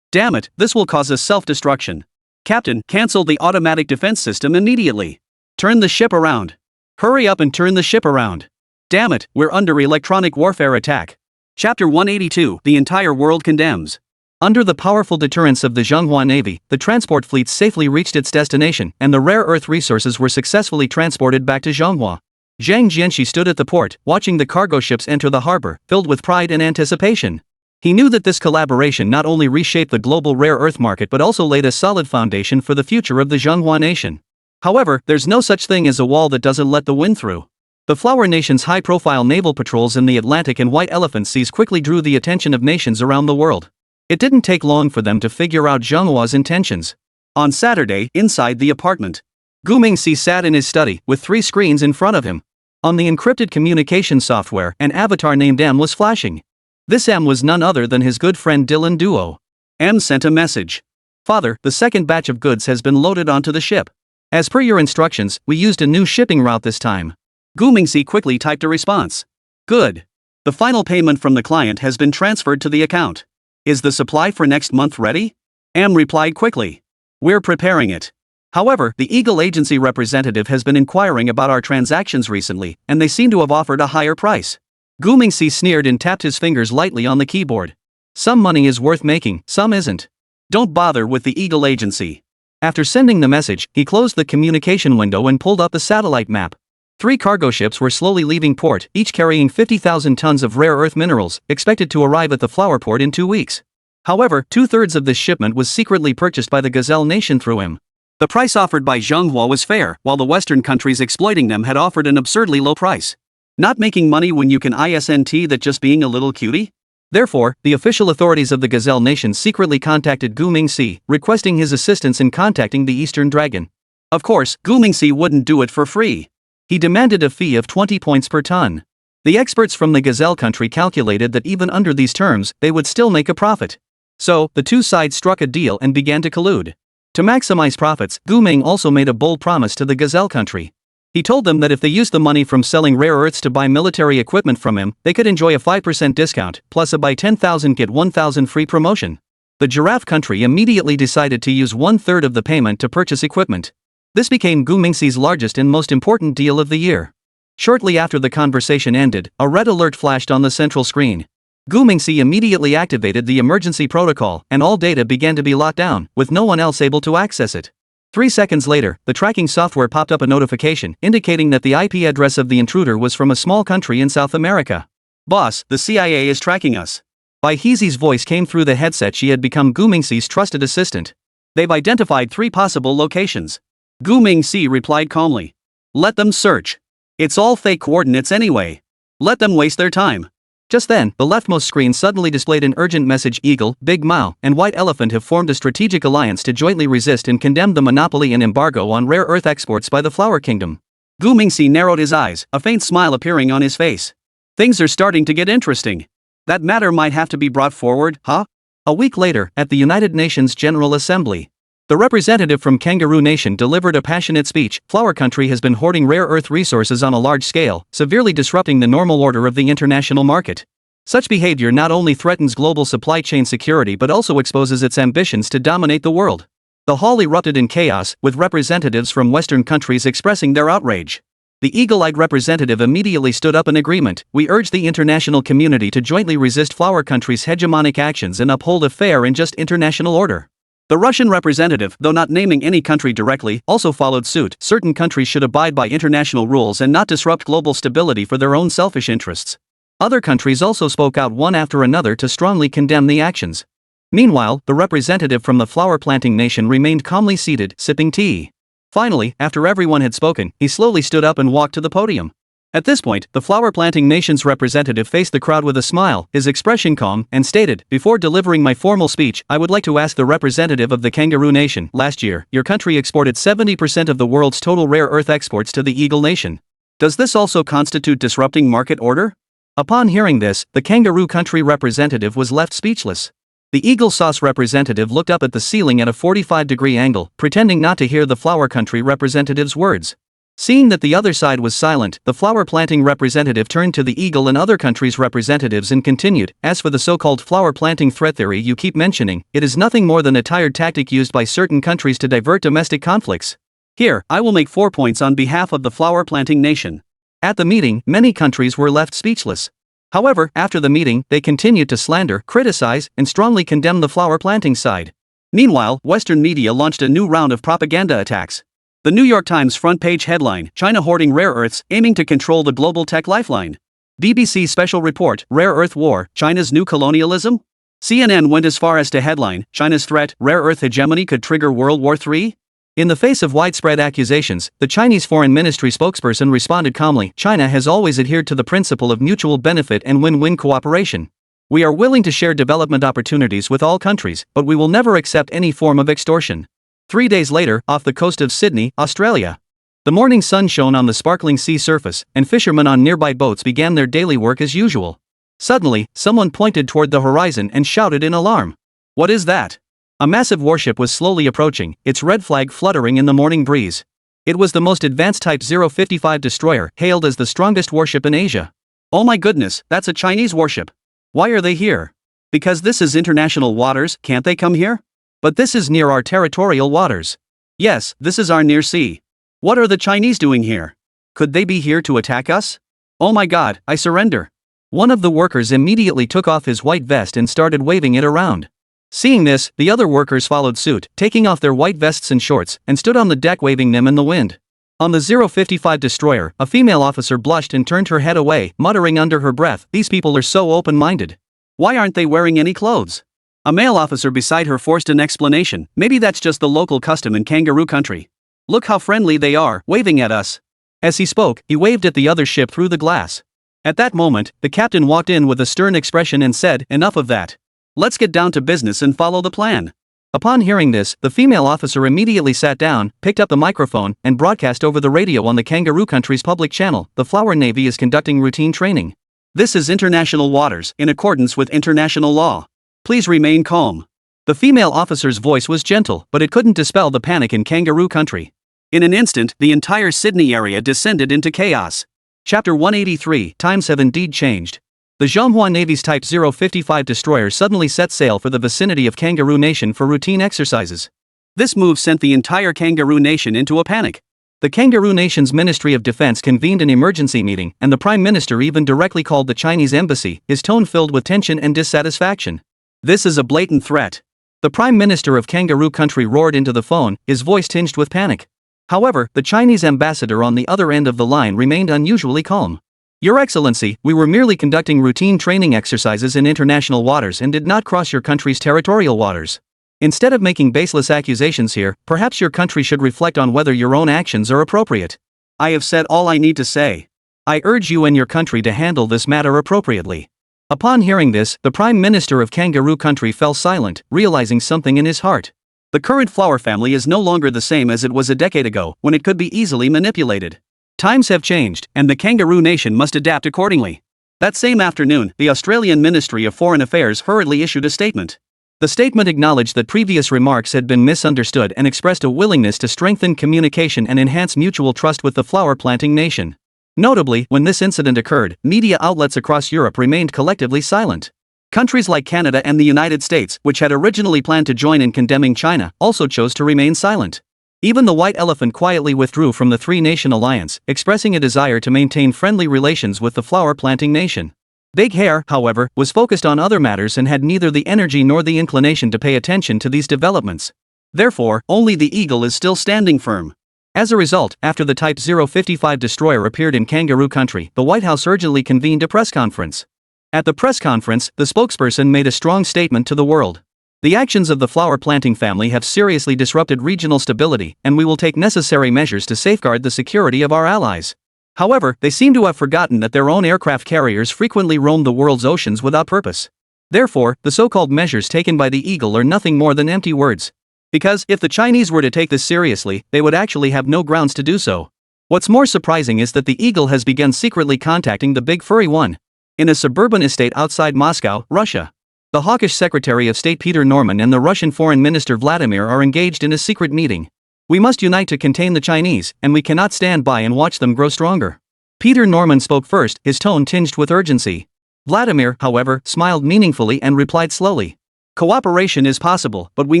Damn it, this will cause a self-destruction. Captain, cancel the automatic defense system immediately. Turn the ship around. Hurry up and turn the ship around. Damn it, we're under electronic warfare attack. Chapter 182, The Entire World Condemns. Under the powerful deterrence of the Zhenghua Navy, the transport fleet safely reached its destination, and the rare earth resources were successfully transported back to Zhenghua. Zhang Jianqi stood at the port, watching the cargo ships enter the harbor, filled with pride and anticipation. He knew that this collaboration not only reshaped the global rare earth market but also laid a solid foundation for the future of the Zhenghua nation. However, there's no such thing as a wall that doesn't let the wind through. The Flower Nation's high-profile naval patrols in the Atlantic and White Elephant Seas quickly drew the attention of nations around the world. It didn't take long for them to figure out Zheng Hua's intentions. On Saturday, inside the apartment, Gu Mingxi sat in his study, with 3 screens in front of him. On the encrypted communication software, an avatar named M was flashing. This M was none other than his good friend Dylan Duo. M sent a message. Father, the second batch of goods has been loaded onto the ship. As per your instructions, we used a new shipping route this time. Gu Mingxi quickly typed a response. Good. The final payment from the client has been transferred to the account. Is the supply for next month ready? M replied quickly. We're preparing it. However, the Eagle Agency representative has been inquiring about our transactions recently, and they seem to have offered a higher price. Gu Mingxi sneered and tapped his fingers lightly on the keyboard. Some money is worth making, some isn't. Don't bother with the Eagle Agency. After sending the message, he closed the communication window and pulled up the satellite map. 3 cargo ships were slowly leaving port, each carrying 50,000 tons of rare earth minerals, expected to arrive at the flower port in 2 weeks. However, 2/3 of this shipment was secretly purchased by the Gazelle Nation through him. The price offered by Zheng Hua was fair, while the Western countries exploiting them had offered an absurdly low price. Not making money when you can isn't that just being a little cutie? Therefore, the official authorities of the Gazelle Nation secretly contacted Gu Mingxi, requesting his assistance in contacting the Eastern Dragon. Of course, Gu Mingxi wouldn't do it for free. He demanded a fee of 20 points per ton. The experts from the Gazelle country calculated that even under these terms, they would still make a profit. So, the 2 sides struck a deal and began to collude. To maximize profits, Gu Ming also made a bold promise to the Gazelle country. He told them that if they used the money from selling rare earths to buy military equipment from him, they could enjoy a 5% discount, plus a buy 10,000 get 1,000 free promotion. The Giraffe country immediately decided to use 1/3 of the payment to purchase equipment. This became Gu Mingxi's largest and most important deal of the year. Shortly after the conversation ended, a red alert flashed on the central screen. Gu Mingxi immediately activated the emergency protocol, and all data began to be locked down, with no one else able to access it. 3 seconds later, the tracking software popped up a notification indicating that the IP address of the intruder was from a small country in South America. Boss, the CIA is tracking us. Bai Heezi's voice came through the headset. She had become Gu Mingxi's trusted assistant. They've identified 3 possible locations. Gu Mingxi replied calmly. Let them search. It's all fake coordinates anyway. Let them waste their time. Just then, the leftmost screen suddenly displayed an urgent message. Eagle, Big Mao, and White Elephant have formed a strategic alliance to jointly resist and condemn the monopoly and embargo on rare earth exports by the Flower Kingdom. Gu Mingxi narrowed his eyes, a faint smile appearing on his face. Things are starting to get interesting. That matter might have to be brought forward, huh? A week later, at the United Nations General Assembly, the representative from Kangaroo Nation delivered a passionate speech. Flower Country has been hoarding rare earth resources on a large scale, severely disrupting the normal order of the international market. Such behavior not only threatens global supply chain security but also exposes its ambitions to dominate the world. The hall erupted in chaos, with representatives from Western countries expressing their outrage. The eagle-eyed representative immediately stood up in agreement. We urge the international community to jointly resist Flower Country's hegemonic actions and uphold a fair and just international order. The Russian representative, though not naming any country directly, also followed suit. Certain countries should abide by international rules and not disrupt global stability for their own selfish interests. Other countries also spoke out one after another to strongly condemn the actions. Meanwhile, the representative from the flower planting nation remained calmly seated, sipping tea. Finally, after everyone had spoken, he slowly stood up and walked to the podium. At this point, the flower planting nation's representative faced the crowd with a smile, his expression calm, and stated, "Before delivering my formal speech, I would like to ask the representative of the Kangaroo Nation. Last year, your country exported 70% of the world's total rare earth exports to the Eagle Nation. Does this also constitute disrupting market order?" Upon hearing this, the Kangaroo country representative was left speechless. The Eagle Sauce representative looked up at the ceiling at a 45-degree angle, pretending not to hear the flower country representative's words. Seeing that the other side was silent, the flower planting representative turned to the Eagle and other countries' representatives and continued, "As for the so-called flower planting threat theory you keep mentioning, it is nothing more than a tired tactic used by certain countries to divert domestic conflicts. Here, I will make 4 points on behalf of the flower planting nation." At the meeting, many countries were left speechless. However, after the meeting, they continued to slander, criticize, and strongly condemn the flower planting side. Meanwhile, Western media launched a new round of propaganda attacks. The New York Times front-page headline, "China hoarding rare earths, aiming to control the global tech lifeline." BBC special report, "Rare Earth War, China's new colonialism?" CNN went as far as to headline, "China's threat, rare earth hegemony could trigger World War III?" In the face of widespread accusations, the Chinese Foreign Ministry spokesperson responded calmly, "China has always adhered to the principle of mutual benefit and win-win cooperation. We are willing to share development opportunities with all countries, but we will never accept any form of extortion." 3 days later, off the coast of Sydney, Australia. The morning sun shone on the sparkling sea surface, and fishermen on nearby boats began their daily work as usual. Suddenly, someone pointed toward the horizon and shouted in alarm. "What is that?" A massive warship was slowly approaching, its red flag fluttering in the morning breeze. It was the most advanced Type 055 destroyer, hailed as the strongest warship in Asia. "Oh my goodness, that's a Chinese warship. Why are they here? Because this is international waters, can't they come here? But this is near our territorial waters." "Yes, this is our near sea. What are the Chinese doing here? Could they be here to attack us? Oh my god, I surrender." One of the workers immediately took off his white vest and started waving it around. Seeing this, the other workers followed suit, taking off their white vests and shorts, and stood on the deck waving them in the wind. On the 055 destroyer, a female officer blushed and turned her head away, muttering under her breath, "These people are so open-minded. Why aren't they wearing any clothes?" A male officer beside her forced an explanation, "Maybe that's just the local custom in kangaroo country. Look how friendly they are, waving at us." As he spoke, he waved at the other ship through the glass. At that moment, the captain walked in with a stern expression and said, "Enough of that. Let's get down to business and follow the plan." Upon hearing this, the female officer immediately sat down, picked up the microphone, and broadcast over the radio on the kangaroo country's public channel, "The Flower Navy is conducting routine training. This is international waters, in accordance with international law. Please remain calm." The female officer's voice was gentle, but it couldn't dispel the panic in kangaroo country. In an instant, the entire Sydney area descended into chaos. Chapter 183, Times have indeed changed. The Manhwa Navy's Type 055 destroyer suddenly set sail for the vicinity of Kangaroo Nation for routine exercises. This move sent the entire Kangaroo Nation into a panic. The Kangaroo Nation's Ministry of Defense convened an emergency meeting, and the Prime Minister even directly called the Chinese embassy, his tone filled with tension and dissatisfaction. "This is a blatant threat." The Prime Minister of Kangaroo Country roared into the phone, his voice tinged with panic. However, the Chinese ambassador on the other end of the line remained unusually calm. "Your Excellency, we were merely conducting routine training exercises in international waters and did not cross your country's territorial waters. Instead of making baseless accusations here, perhaps your country should reflect on whether your own actions are appropriate." "I have said all I need to say. I urge you and your country to handle this matter appropriately." Upon hearing this, the Prime Minister of Kangaroo Country fell silent, realizing something in his heart. The current flower family is no longer the same as it was a decade ago, when it could be easily manipulated. Times have changed, and the Kangaroo Nation must adapt accordingly. That same afternoon, the Australian Ministry of Foreign Affairs hurriedly issued a statement. The statement acknowledged that previous remarks had been misunderstood and expressed a willingness to strengthen communication and enhance mutual trust with the flower planting nation. Notably, when this incident occurred, media outlets across Europe remained collectively silent. Countries like Canada and the United States, which had originally planned to join in condemning China, also chose to remain silent. Even the White Elephant quietly withdrew from the three-nation alliance, expressing a desire to maintain friendly relations with the flower-planting nation. Big Hair, however, was focused on other matters and had neither the energy nor the inclination to pay attention to these developments. Therefore, only the Eagle is still standing firm. As a result, after the Type 055 destroyer appeared in Kangaroo Country, the White House urgently convened a press conference. At the press conference, the spokesperson made a strong statement to the world. "The actions of the flower planting family have seriously disrupted regional stability, and we will take necessary measures to safeguard the security of our allies." However, they seem to have forgotten that their own aircraft carriers frequently roam the world's oceans without purpose. Therefore, the so-called measures taken by the Eagle are nothing more than empty words. Because, if the Chinese were to take this seriously, they would actually have no grounds to do so. What's more surprising is that the Eagle has begun secretly contacting the big furry one. In a suburban estate outside Moscow, Russia. The hawkish Secretary of State Peter Norman and the Russian Foreign Minister Vladimir are engaged in a secret meeting. "We must unite to contain the Chinese, and we cannot stand by and watch them grow stronger." Peter Norman spoke first, his tone tinged with urgency. Vladimir, however, smiled meaningfully and replied slowly. "Cooperation is possible, but we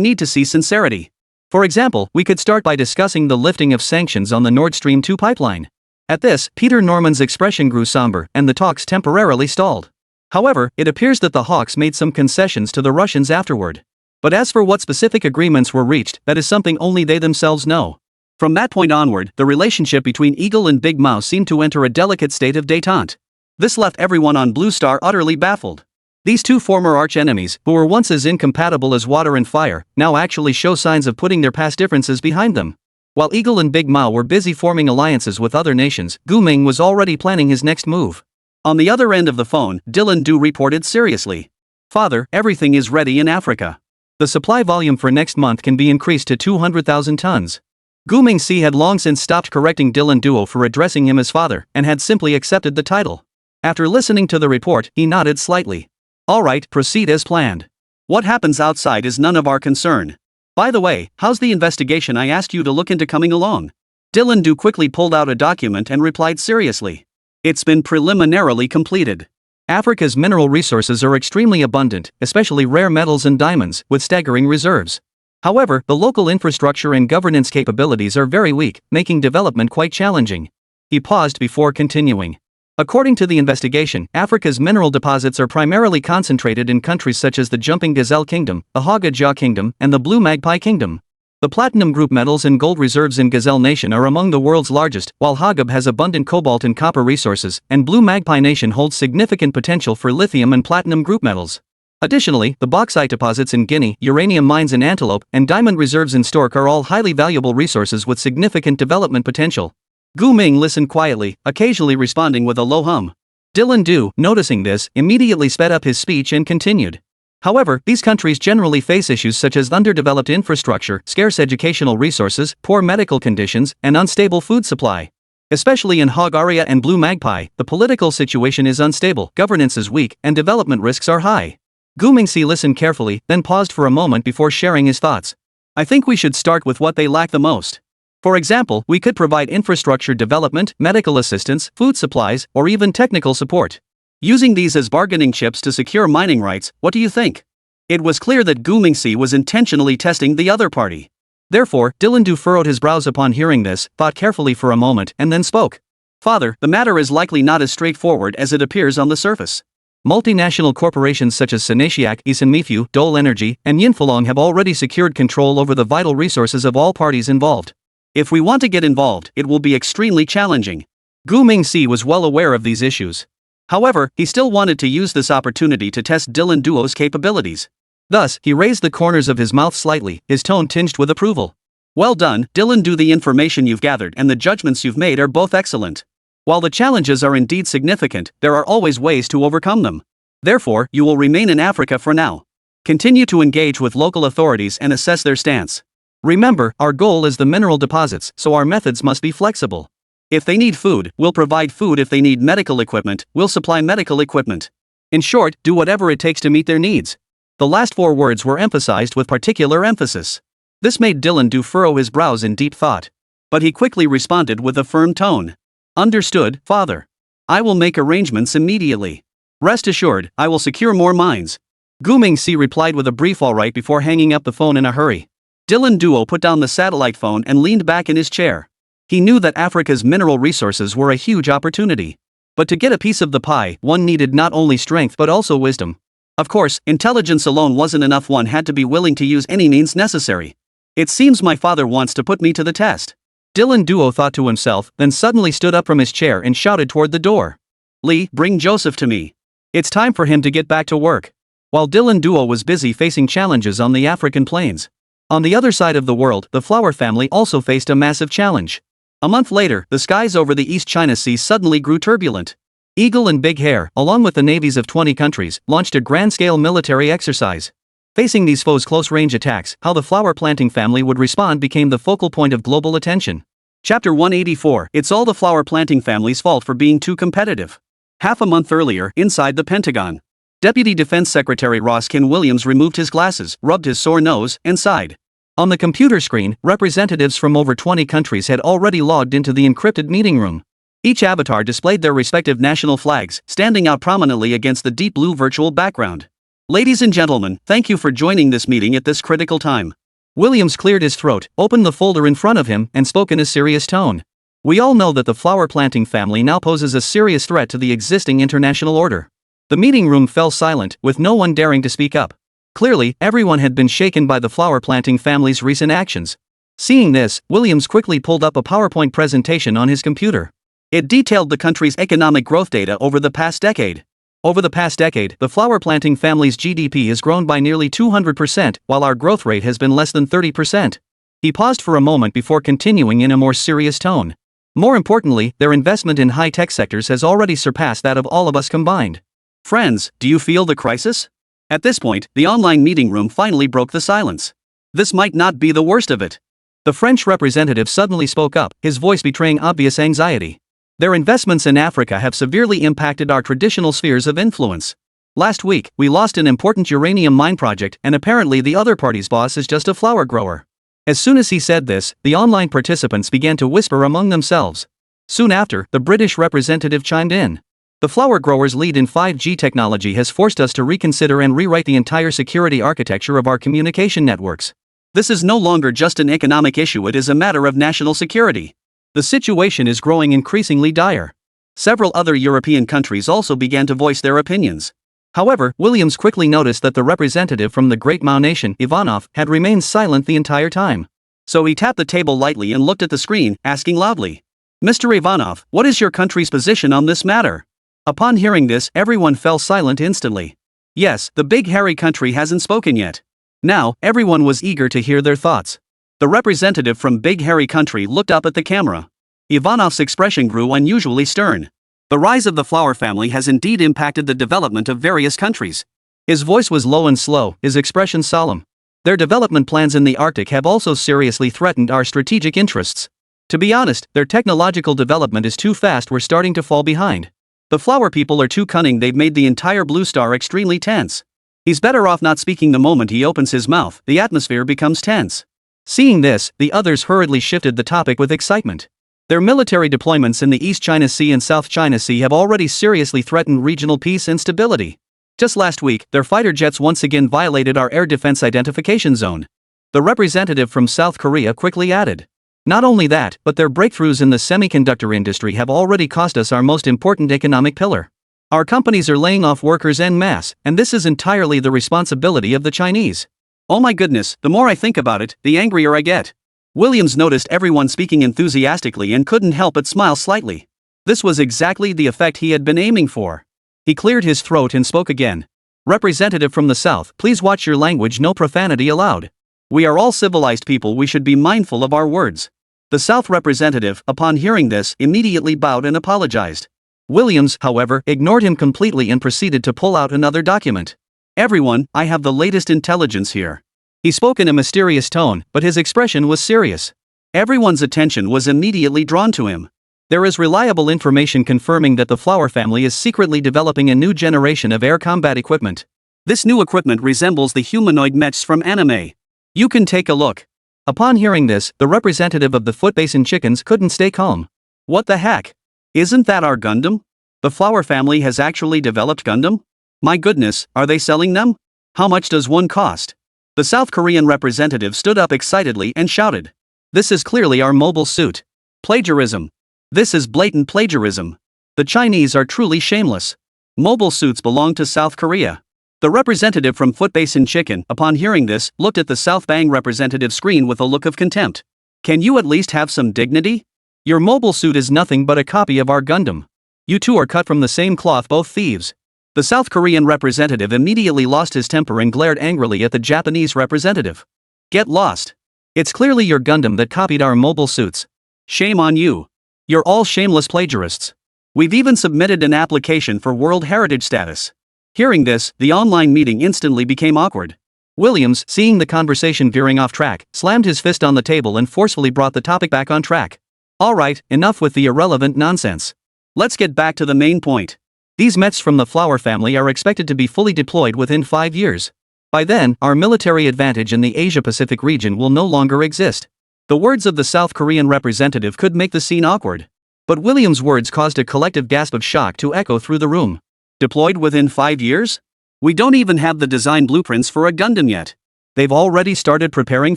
need to see sincerity. For example, we could start by discussing the lifting of sanctions on the Nord Stream 2 pipeline." At this, Peter Norman's expression grew somber, and the talks temporarily stalled. However, it appears that the Hawks made some concessions to the Russians afterward. But as for what specific agreements were reached, that is something only they themselves know. From that point onward, the relationship between Eagle and Big Mouse seemed to enter a delicate state of détente. This left everyone on Blue Star utterly baffled. These two former arch-enemies, who were once as incompatible as water and fire, now actually show signs of putting their past differences behind them. While Eagle and Big Mao were busy forming alliances with other nations, Gu Ming was already planning his next move. On the other end of the phone, Dylan Du reported seriously. "Father, everything is ready in Africa. The supply volume for next month can be increased to 200,000 tons. Gu Mingxi had long since stopped correcting Dylan Duo for addressing him as father, and had simply accepted the title. After listening to the report, he nodded slightly. All right, proceed as planned. What happens outside is none of our concern. By the way, how's the investigation I asked you to look into coming along?" Dylan Du quickly pulled out a document and replied seriously. "It's been preliminarily completed. Africa's mineral resources are extremely abundant, especially rare metals and diamonds, with staggering reserves. However, the local infrastructure and governance capabilities are very weak, making development quite challenging." He paused before continuing. "According to the investigation, Africa's mineral deposits are primarily concentrated in countries such as the Jumping Gazelle Kingdom, the Haga Jaw Kingdom, and the Blue Magpie Kingdom. The platinum group metals and gold reserves in Gazelle Nation are among the world's largest, while Hagab has abundant cobalt and copper resources, and Blue Magpie Nation holds significant potential for lithium and platinum group metals. Additionally, the bauxite deposits in Guinea, uranium mines in Antelope, and diamond reserves in Stork are all highly valuable resources with significant development potential." Gu Ming listened quietly, occasionally responding with a low hum. Dylan Du, noticing this, immediately sped up his speech and continued. "However, these countries generally face issues such as underdeveloped infrastructure, scarce educational resources, poor medical conditions, and unstable food supply. Especially in Hog Aria and Blue Magpie, the political situation is unstable, governance is weak, and development risks are high." Gu Mingxi listened carefully, then paused for a moment before sharing his thoughts. "I think we should start with what they lack the most. For example, we could provide infrastructure development, medical assistance, food supplies, or even technical support. Using these as bargaining chips to secure mining rights, what do you think?" It was clear that Gu Mingxi was intentionally testing the other party. Therefore, Dylan Du furrowed his brows upon hearing this, thought carefully for a moment, and then spoke. "Father, the matter is likely not as straightforward as it appears on the surface. Multinational corporations such as Senatiac, Isanmifu, Dole Energy, and Yinfulong have already secured control over the vital resources of all parties involved. If we want to get involved, it will be extremely challenging." Gu Mingxi was well aware of these issues. However, he still wanted to use this opportunity to test Dylan Duo's capabilities. Thus, he raised the corners of his mouth slightly, his tone tinged with approval. "Well done, Dylan Du. The information you've gathered and the judgments you've made are both excellent. While the challenges are indeed significant, there are always ways to overcome them. Therefore, you will remain in Africa for now. Continue to engage with local authorities and assess their stance. Remember, our goal is the mineral deposits, so our methods must be flexible. If they need food, we'll provide food. If they need medical equipment, we'll supply medical equipment. In short, do whatever it takes to meet their needs." The last 4 words were emphasized with particular emphasis. This made Dylan Du furrow his brows in deep thought. But he quickly responded with a firm tone. "Understood, father. I will make arrangements immediately. Rest assured, I will secure more mines." Gu Mingxi replied with a brief all right before hanging up the phone in a hurry. Dylan Duo put down the satellite phone and leaned back in his chair. He knew that Africa's mineral resources were a huge opportunity. But to get a piece of the pie, one needed not only strength but also wisdom. Of course, intelligence alone wasn't enough. One had to be willing to use any means necessary. "It seems my father wants to put me to the test," Dylan Duo thought to himself, then suddenly stood up from his chair and shouted toward the door. "Lee, bring Joseph to me. It's time for him to get back to work." While Dylan Duo was busy facing challenges on the African plains, on the other side of the world, the Flower family also faced a massive challenge. A month later, the skies over the East China Sea suddenly grew turbulent. Eagle and Big Hair, along with the navies of 20 countries, launched a grand-scale military exercise. Facing these foes' close-range attacks, how the flower planting family would respond became the focal point of global attention. Chapter 184. It's all the flower planting family's fault for being too competitive. Half a month earlier, inside the Pentagon, Deputy Defense Secretary Ross Ken Williams removed his glasses, rubbed his sore nose, and sighed. On the computer screen, representatives from over 20 countries had already logged into the encrypted meeting room. Each avatar displayed their respective national flags, standing out prominently against the deep blue virtual background. "Ladies and gentlemen, thank you for joining this meeting at this critical time." Williams cleared his throat, opened the folder in front of him, and spoke in a serious tone. "We all know that the flower planting family now poses a serious threat to the existing international order." The meeting room fell silent, with no one daring to speak up. Clearly, everyone had been shaken by the flower planting family's recent actions. Seeing this, Williams quickly pulled up a PowerPoint presentation on his computer. It detailed the country's economic growth data over the past decade. Over the past decade, the flower planting family's GDP has grown by nearly 200%, while our growth rate has been less than 30%. He paused for a moment before continuing in a more serious tone. More importantly, their investment in high-tech sectors has already surpassed that of all of us combined. Friends, do you feel the crisis? At this point, the online meeting room finally broke the silence. This might not be the worst of it. The French representative suddenly spoke up, his voice betraying obvious anxiety. Their investments in Africa have severely impacted our traditional spheres of influence. Last week, we lost an important uranium mine project, and apparently the other party's boss is just a flower grower. As soon as he said this, the online participants began to whisper among themselves. Soon after, the British representative chimed in. The flower growers' lead in 5G technology has forced us to reconsider and rewrite the entire security architecture of our communication networks. This is no longer just an economic issue, it is a matter of national security. The situation is growing increasingly dire. Several other European countries also began to voice their opinions. However, Williams quickly noticed that the representative from the Great Mao nation, Ivanov, had remained silent the entire time. So he tapped the table lightly and looked at the screen, asking loudly, "Mr. Ivanov, what is your country's position on this matter?" Upon hearing this, everyone fell silent instantly. Yes, the big hairy country hasn't spoken yet. Now, everyone was eager to hear their thoughts. The representative from Big Hairy Country looked up at the camera. Ivanov's expression grew unusually stern. The rise of the flower family has indeed impacted the development of various countries. His voice was low and slow, his expression solemn. Their development plans in the Arctic have also seriously threatened our strategic interests. To be honest, their technological development is too fast, we're starting to fall behind. The flower people are too cunning, they've made the entire blue star extremely tense. He's better off not speaking. The moment he opens his mouth, the atmosphere becomes tense. Seeing this, the others hurriedly shifted the topic with excitement. Their military deployments in the East China Sea and South China Sea have already seriously threatened regional peace and stability. Just last week, their fighter jets once again violated our air defense identification zone. The representative from South Korea quickly added. Not only that, but their breakthroughs in the semiconductor industry have already cost us our most important economic pillar. Our companies are laying off workers en masse, and this is entirely the responsibility of the Chinese. Oh my goodness, the more I think about it, the angrier I get. Williams noticed everyone speaking enthusiastically and couldn't help but smile slightly. This was exactly the effect he had been aiming for. He cleared his throat and spoke again. Representative from the South, please watch your language, no profanity allowed. We are all civilized people, we should be mindful of our words. The South representative, upon hearing this, immediately bowed and apologized. Williams, however, ignored him completely and proceeded to pull out another document. Everyone, I have the latest intelligence here. He spoke in a mysterious tone, but his expression was serious. Everyone's attention was immediately drawn to him. There is reliable information confirming that the Flower family is secretly developing a new generation of air combat equipment. This new equipment resembles the humanoid mechs from anime. You can take a look. Upon hearing this, the representative of the Foot Basin Chickens couldn't stay calm. What the heck? Isn't that our Gundam? The Flower family has actually developed Gundam? My goodness, are they selling them? How much does one cost? The South Korean representative stood up excitedly and shouted. This is clearly our mobile suit. Plagiarism. This is blatant plagiarism. The Chinese are truly shameless. Mobile suits belong to South Korea. The representative from Foot Basin Chicken, upon hearing this, looked at the South Bang representative screen with a look of contempt. Can you at least have some dignity? Your mobile suit is nothing but a copy of our Gundam. You two are cut from the same cloth, both thieves. The South Korean representative immediately lost his temper and glared angrily at the Japanese representative. Get lost. It's clearly your Gundam that copied our mobile suits. Shame on you. You're all shameless plagiarists. We've even submitted an application for World Heritage status. Hearing this, the online meeting instantly became awkward. Williams, seeing the conversation veering off track, slammed his fist on the table and forcefully brought the topic back on track. All right, enough with the irrelevant nonsense. Let's get back to the main point. These Mets from the Flower family are expected to be fully deployed within 5 years. By then, our military advantage in the Asia-Pacific region will no longer exist. The words of the South Korean representative could make the scene awkward. But Williams' words caused a collective gasp of shock to echo through the room. Deployed within 5 years? We don't even have the design blueprints for a Gundam yet. They've already started preparing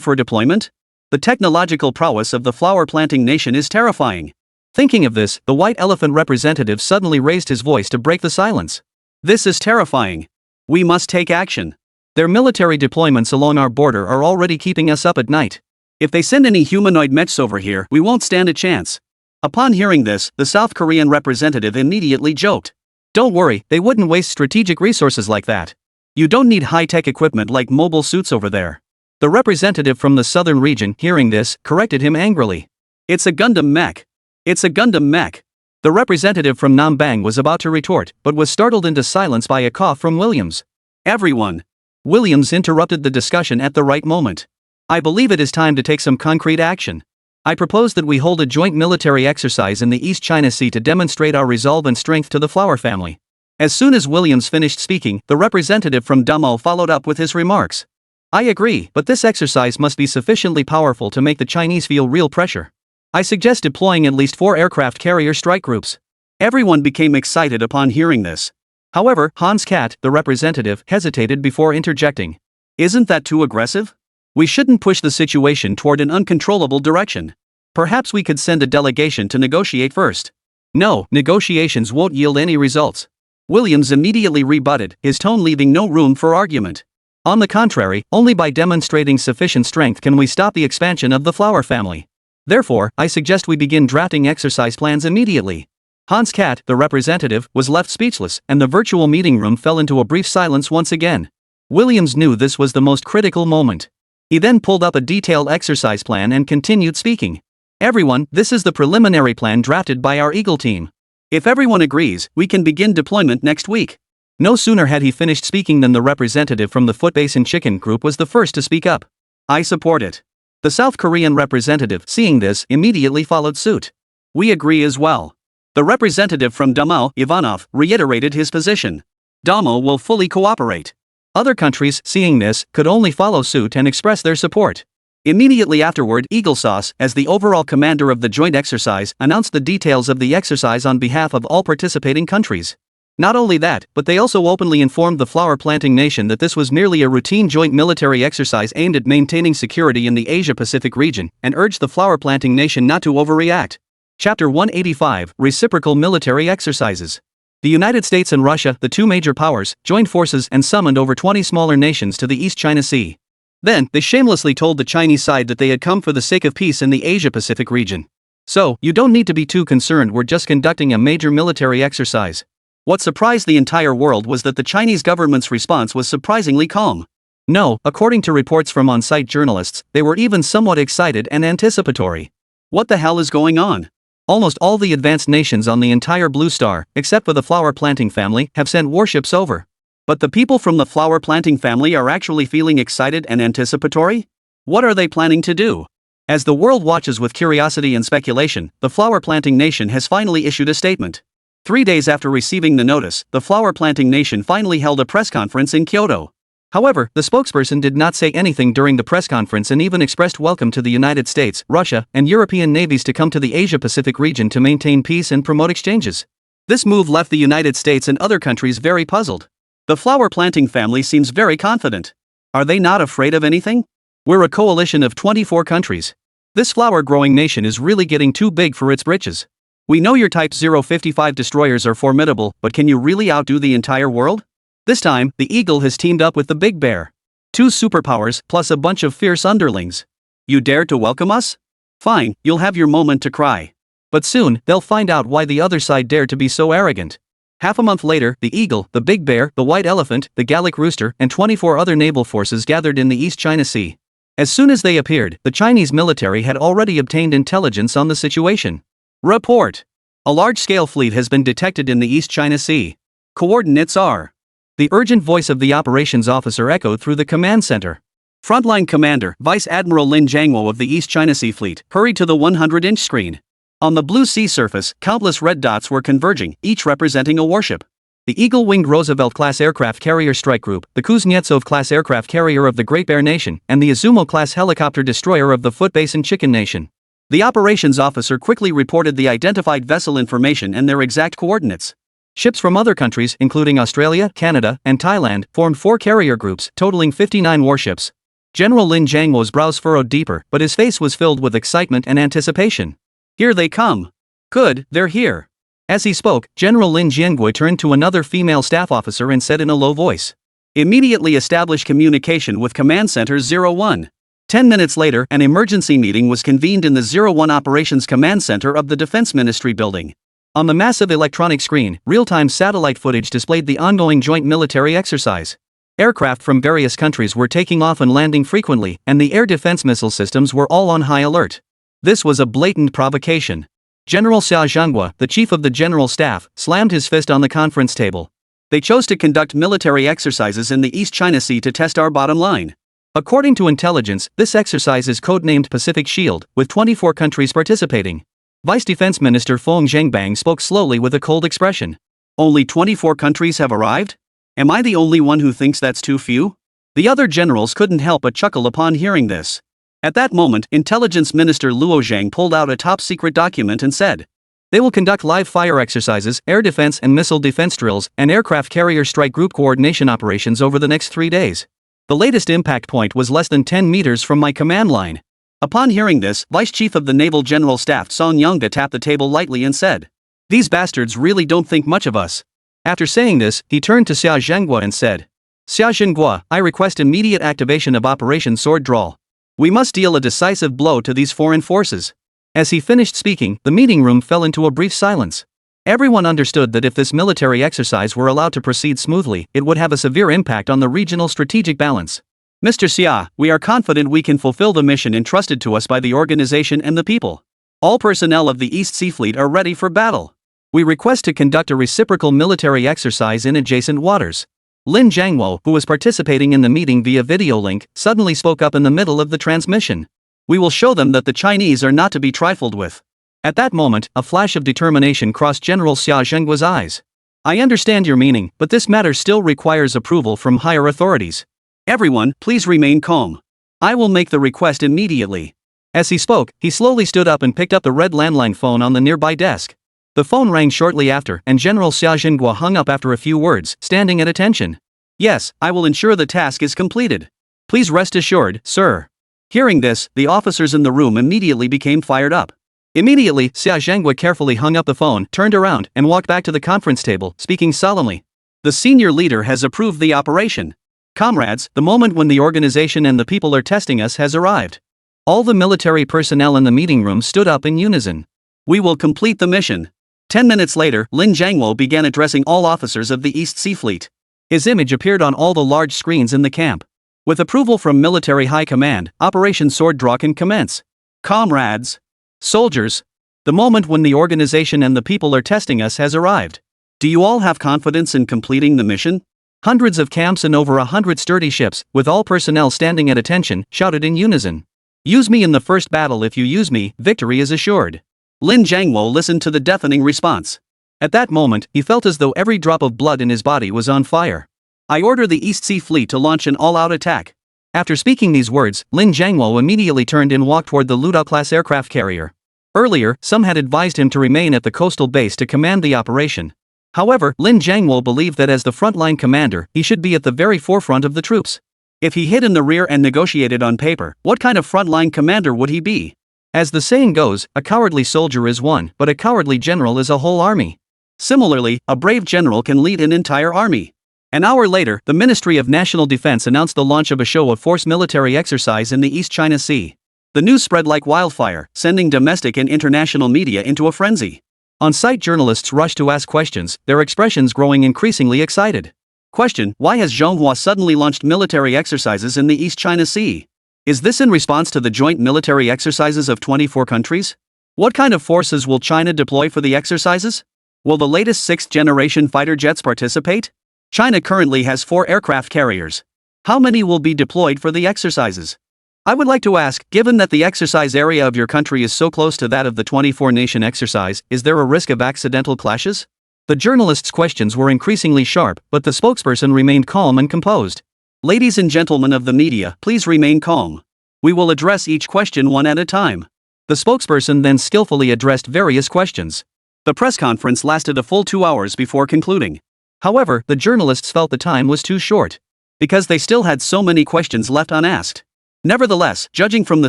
for deployment? The technological prowess of the flower planting nation is terrifying. Thinking of this, the White Elephant representative suddenly raised his voice to break the silence. This is terrifying. We must take action. Their military deployments along our border are already keeping us up at night. If they send any humanoid mechs over here, we won't stand a chance. Upon hearing this, the South Korean representative immediately joked. Don't worry, they wouldn't waste strategic resources like that. You don't need high-tech equipment like mobile suits over there. The representative from the southern region, hearing this, corrected him angrily. It's a Gundam mech. It's a Gundam mech. The representative from Nambang was about to retort, but was startled into silence by a cough from Williams. Everyone. Williams interrupted the discussion at the right moment. I believe it is time to take some concrete action. I propose that we hold a joint military exercise in the East China Sea to demonstrate our resolve and strength to the Flower family. As soon as Williams finished speaking, the representative from Damo followed up with his remarks. I agree, but this exercise must be sufficiently powerful to make the Chinese feel real pressure. I suggest deploying at least 4 aircraft carrier strike groups. Everyone became excited upon hearing this. However, Hans Kat, the representative, hesitated before interjecting. Isn't that too aggressive? We shouldn't push the situation toward an uncontrollable direction. Perhaps we could send a delegation to negotiate first. No, negotiations won't yield any results. Williams immediately rebutted, his tone leaving no room for argument. On the contrary, only by demonstrating sufficient strength can we stop the expansion of the Flower family. Therefore, I suggest we begin drafting exercise plans immediately. Hans Kat, the representative, was left speechless, and the virtual meeting room fell into a brief silence once again. Williams knew this was the most critical moment. He then pulled up a detailed exercise plan and continued speaking. Everyone, this is the preliminary plan drafted by our Eagle team. If everyone agrees, we can begin deployment next week. No sooner had he finished speaking than the representative from the Footbase and Chicken group was the first to speak up. I support it. The South Korean representative, seeing this, immediately followed suit. We agree as well. The representative from Damo, Ivanov, reiterated his position. Damo will fully cooperate. Other countries, seeing this, could only follow suit and express their support. Immediately afterward, Eagle Sauce, as the overall commander of the joint exercise, announced the details of the exercise on behalf of all participating countries. Not only that, but they also openly informed the flower planting nation that this was merely a routine joint military exercise aimed at maintaining security in the Asia-Pacific region, and urged the flower planting nation not to overreact. Chapter 185, Reciprocal Military Exercises. The United States and Russia, the two major powers, joined forces and summoned over 20 smaller nations to the East China Sea. Then, they shamelessly told the Chinese side that they had come for the sake of peace in the Asia-Pacific region. So, you don't need to be too concerned, we're just conducting a major military exercise. What surprised the entire world was that the Chinese government's response was surprisingly calm. No, according to reports from on-site journalists, they were even somewhat excited and anticipatory. What the hell is going on? Almost all the advanced nations on the entire Blue Star, except for the flower planting family, have sent warships over. But the people from the flower planting family are actually feeling excited and anticipatory? What are they planning to do? As the world watches with curiosity and speculation, the flower planting nation has finally issued a statement. 3 days after receiving the notice, the flower planting nation finally held a press conference in Kyoto. However, the spokesperson did not say anything during the press conference and even expressed welcome to the United States, Russia, and European navies to come to the Asia-Pacific region to maintain peace and promote exchanges. This move left the United States and other countries very puzzled. The flower planting family seems very confident. Are they not afraid of anything? We're a coalition of 24 countries. This flower-growing nation is really getting too big for its britches. We know your Type 055 destroyers are formidable, but can you really outdo the entire world? This time, the Eagle has teamed up with the Big Bear. 2 superpowers, plus a bunch of fierce underlings. You dare to welcome us? Fine, you'll have your moment to cry. But soon, they'll find out why the other side dared to be so arrogant. Half a month later, the Eagle, the Big Bear, the White Elephant, the Gallic Rooster, and 24 other naval forces gathered in the East China Sea. As soon as they appeared, the Chinese military had already obtained intelligence on the situation. Report! A large-scale fleet has been detected in the East China Sea. Coordinates are... The urgent voice of the operations officer echoed through the command center. Frontline Commander, Vice Admiral Lin Jiangwo of the East China Sea Fleet, hurried to the 100-inch screen. On the blue sea surface, countless red dots were converging, each representing a warship. The Eagle-winged Roosevelt-class aircraft carrier strike group, the Kuznetsov-class aircraft carrier of the Great Bear Nation, and the Izumo-class helicopter destroyer of the Footbase and Chicken Nation. The operations officer quickly reported the identified vessel information and their exact coordinates. Ships from other countries, including Australia, Canada, and Thailand, formed 4 carrier groups, totaling 59 warships. General Lin Jiangwo's brows furrowed deeper, but his face was filled with excitement and anticipation. Here they come. Good, they're here. As he spoke, General Lin Jiangwo turned to another female staff officer and said in a low voice, "Immediately establish communication with Command Center 01. 10 minutes later, an emergency meeting was convened in the 01 Operations Command Center of the Defense Ministry building. On the massive electronic screen, real-time satellite footage displayed the ongoing joint military exercise. Aircraft from various countries were taking off and landing frequently, and the air defense missile systems were all on high alert. This was a blatant provocation. General Xia Zhenghua, the chief of the general staff, slammed his fist on the conference table. They chose to conduct military exercises in the East China Sea to test our bottom line. According to intelligence, this exercise is codenamed Pacific Shield, with 24 countries participating. Vice Defense Minister Feng Zhengbang spoke slowly with a cold expression. Only 24 countries have arrived? Am I the only one who thinks that's too few? The other generals couldn't help but chuckle upon hearing this. At that moment, Intelligence Minister Luo Zhang pulled out a top-secret document and said, "They will conduct live fire exercises, air defense and missile defense drills, and aircraft carrier strike group coordination operations over the next 3 days. The latest impact point was less than 10 meters from my command line." Upon hearing this, Vice Chief of the Naval General Staff Song Yonga tapped the table lightly and said, "These bastards really don't think much of us." After saying this, he turned to Xia Zhenghua and said, "Xia Zhenghua, I request immediate activation of Operation Sword Draw. We must deal a decisive blow to these foreign forces." As he finished speaking, the meeting room fell into a brief silence. Everyone understood that if this military exercise were allowed to proceed smoothly, it would have a severe impact on the regional strategic balance. "Mr. Xia, we are confident we can fulfill the mission entrusted to us by the organization and the people. All personnel of the East Sea Fleet are ready for battle. We request to conduct a reciprocal military exercise in adjacent waters." Lin Jiangwo, who was participating in the meeting via video link, suddenly spoke up in the middle of the transmission. "We will show them that the Chinese are not to be trifled with." At that moment, a flash of determination crossed General Xia Zhenghua's eyes. "I understand your meaning, but this matter still requires approval from higher authorities. Everyone, please remain calm. I will make the request immediately." As he spoke, he slowly stood up and picked up the red landline phone on the nearby desk. The phone rang shortly after, and General Xia Zhenghua hung up after a few words, standing at attention. "Yes, I will ensure the task is completed. Please rest assured, sir." Hearing this, the officers in the room immediately became fired up. Immediately, Xia Zhenghua carefully hung up the phone, turned around, and walked back to the conference table, speaking solemnly. "The senior leader has approved the operation. Comrades, the moment when the organization and the people are testing us has arrived." All the military personnel in the meeting room stood up in unison. "We will complete the mission." 10 minutes later, Lin Jiangwo began addressing all officers of the East Sea Fleet. His image appeared on all the large screens in the camp. With approval from military high command, Operation Sword Draw can commence. Comrades, soldiers, the moment when the organization and the people are testing us has arrived. Do you all have confidence in completing the mission? Hundreds of camps and over 100 sturdy ships, with all personnel standing at attention, shouted in unison. "Use me in the first battle. If you use me, victory is assured." Lin Jiangwo listened to the deafening response. At that moment, he felt as though every drop of blood in his body was on fire. "I order the East Sea Fleet to launch an all-out attack." After speaking these words, Lin Jiangwo immediately turned and walked toward the Ludao-class aircraft carrier. Earlier, some had advised him to remain at the coastal base to command the operation. However, Lin Jiangwo believed that as the frontline commander, he should be at the very forefront of the troops. If he hid in the rear and negotiated on paper, what kind of frontline commander would he be? As the saying goes, a cowardly soldier is one, but a cowardly general is a whole army. Similarly, a brave general can lead an entire army. An hour later, the Ministry of National Defense announced the launch of a show-of-force military exercise in the East China Sea. The news spread like wildfire, sending domestic and international media into a frenzy. On-site journalists rushed to ask questions, their expressions growing increasingly excited. Question: Why has Zhenghua suddenly launched military exercises in the East China Sea? Is this in response to the joint military exercises of 24 countries? What kind of forces will China deploy for the exercises? Will the latest sixth-generation fighter jets participate? China currently has 4 aircraft carriers. How many will be deployed for the exercises? I would like to ask, given that the exercise area of your country is so close to that of the 24-nation exercise, is there a risk of accidental clashes? The journalists' questions were increasingly sharp, but the spokesperson remained calm and composed. Ladies and gentlemen of the media, please remain calm. We will address each question one at a time. The spokesperson then skillfully addressed various questions. The press conference lasted a full 2 hours before concluding. However, the journalists felt the time was too short, because they still had so many questions left unasked. Nevertheless, judging from the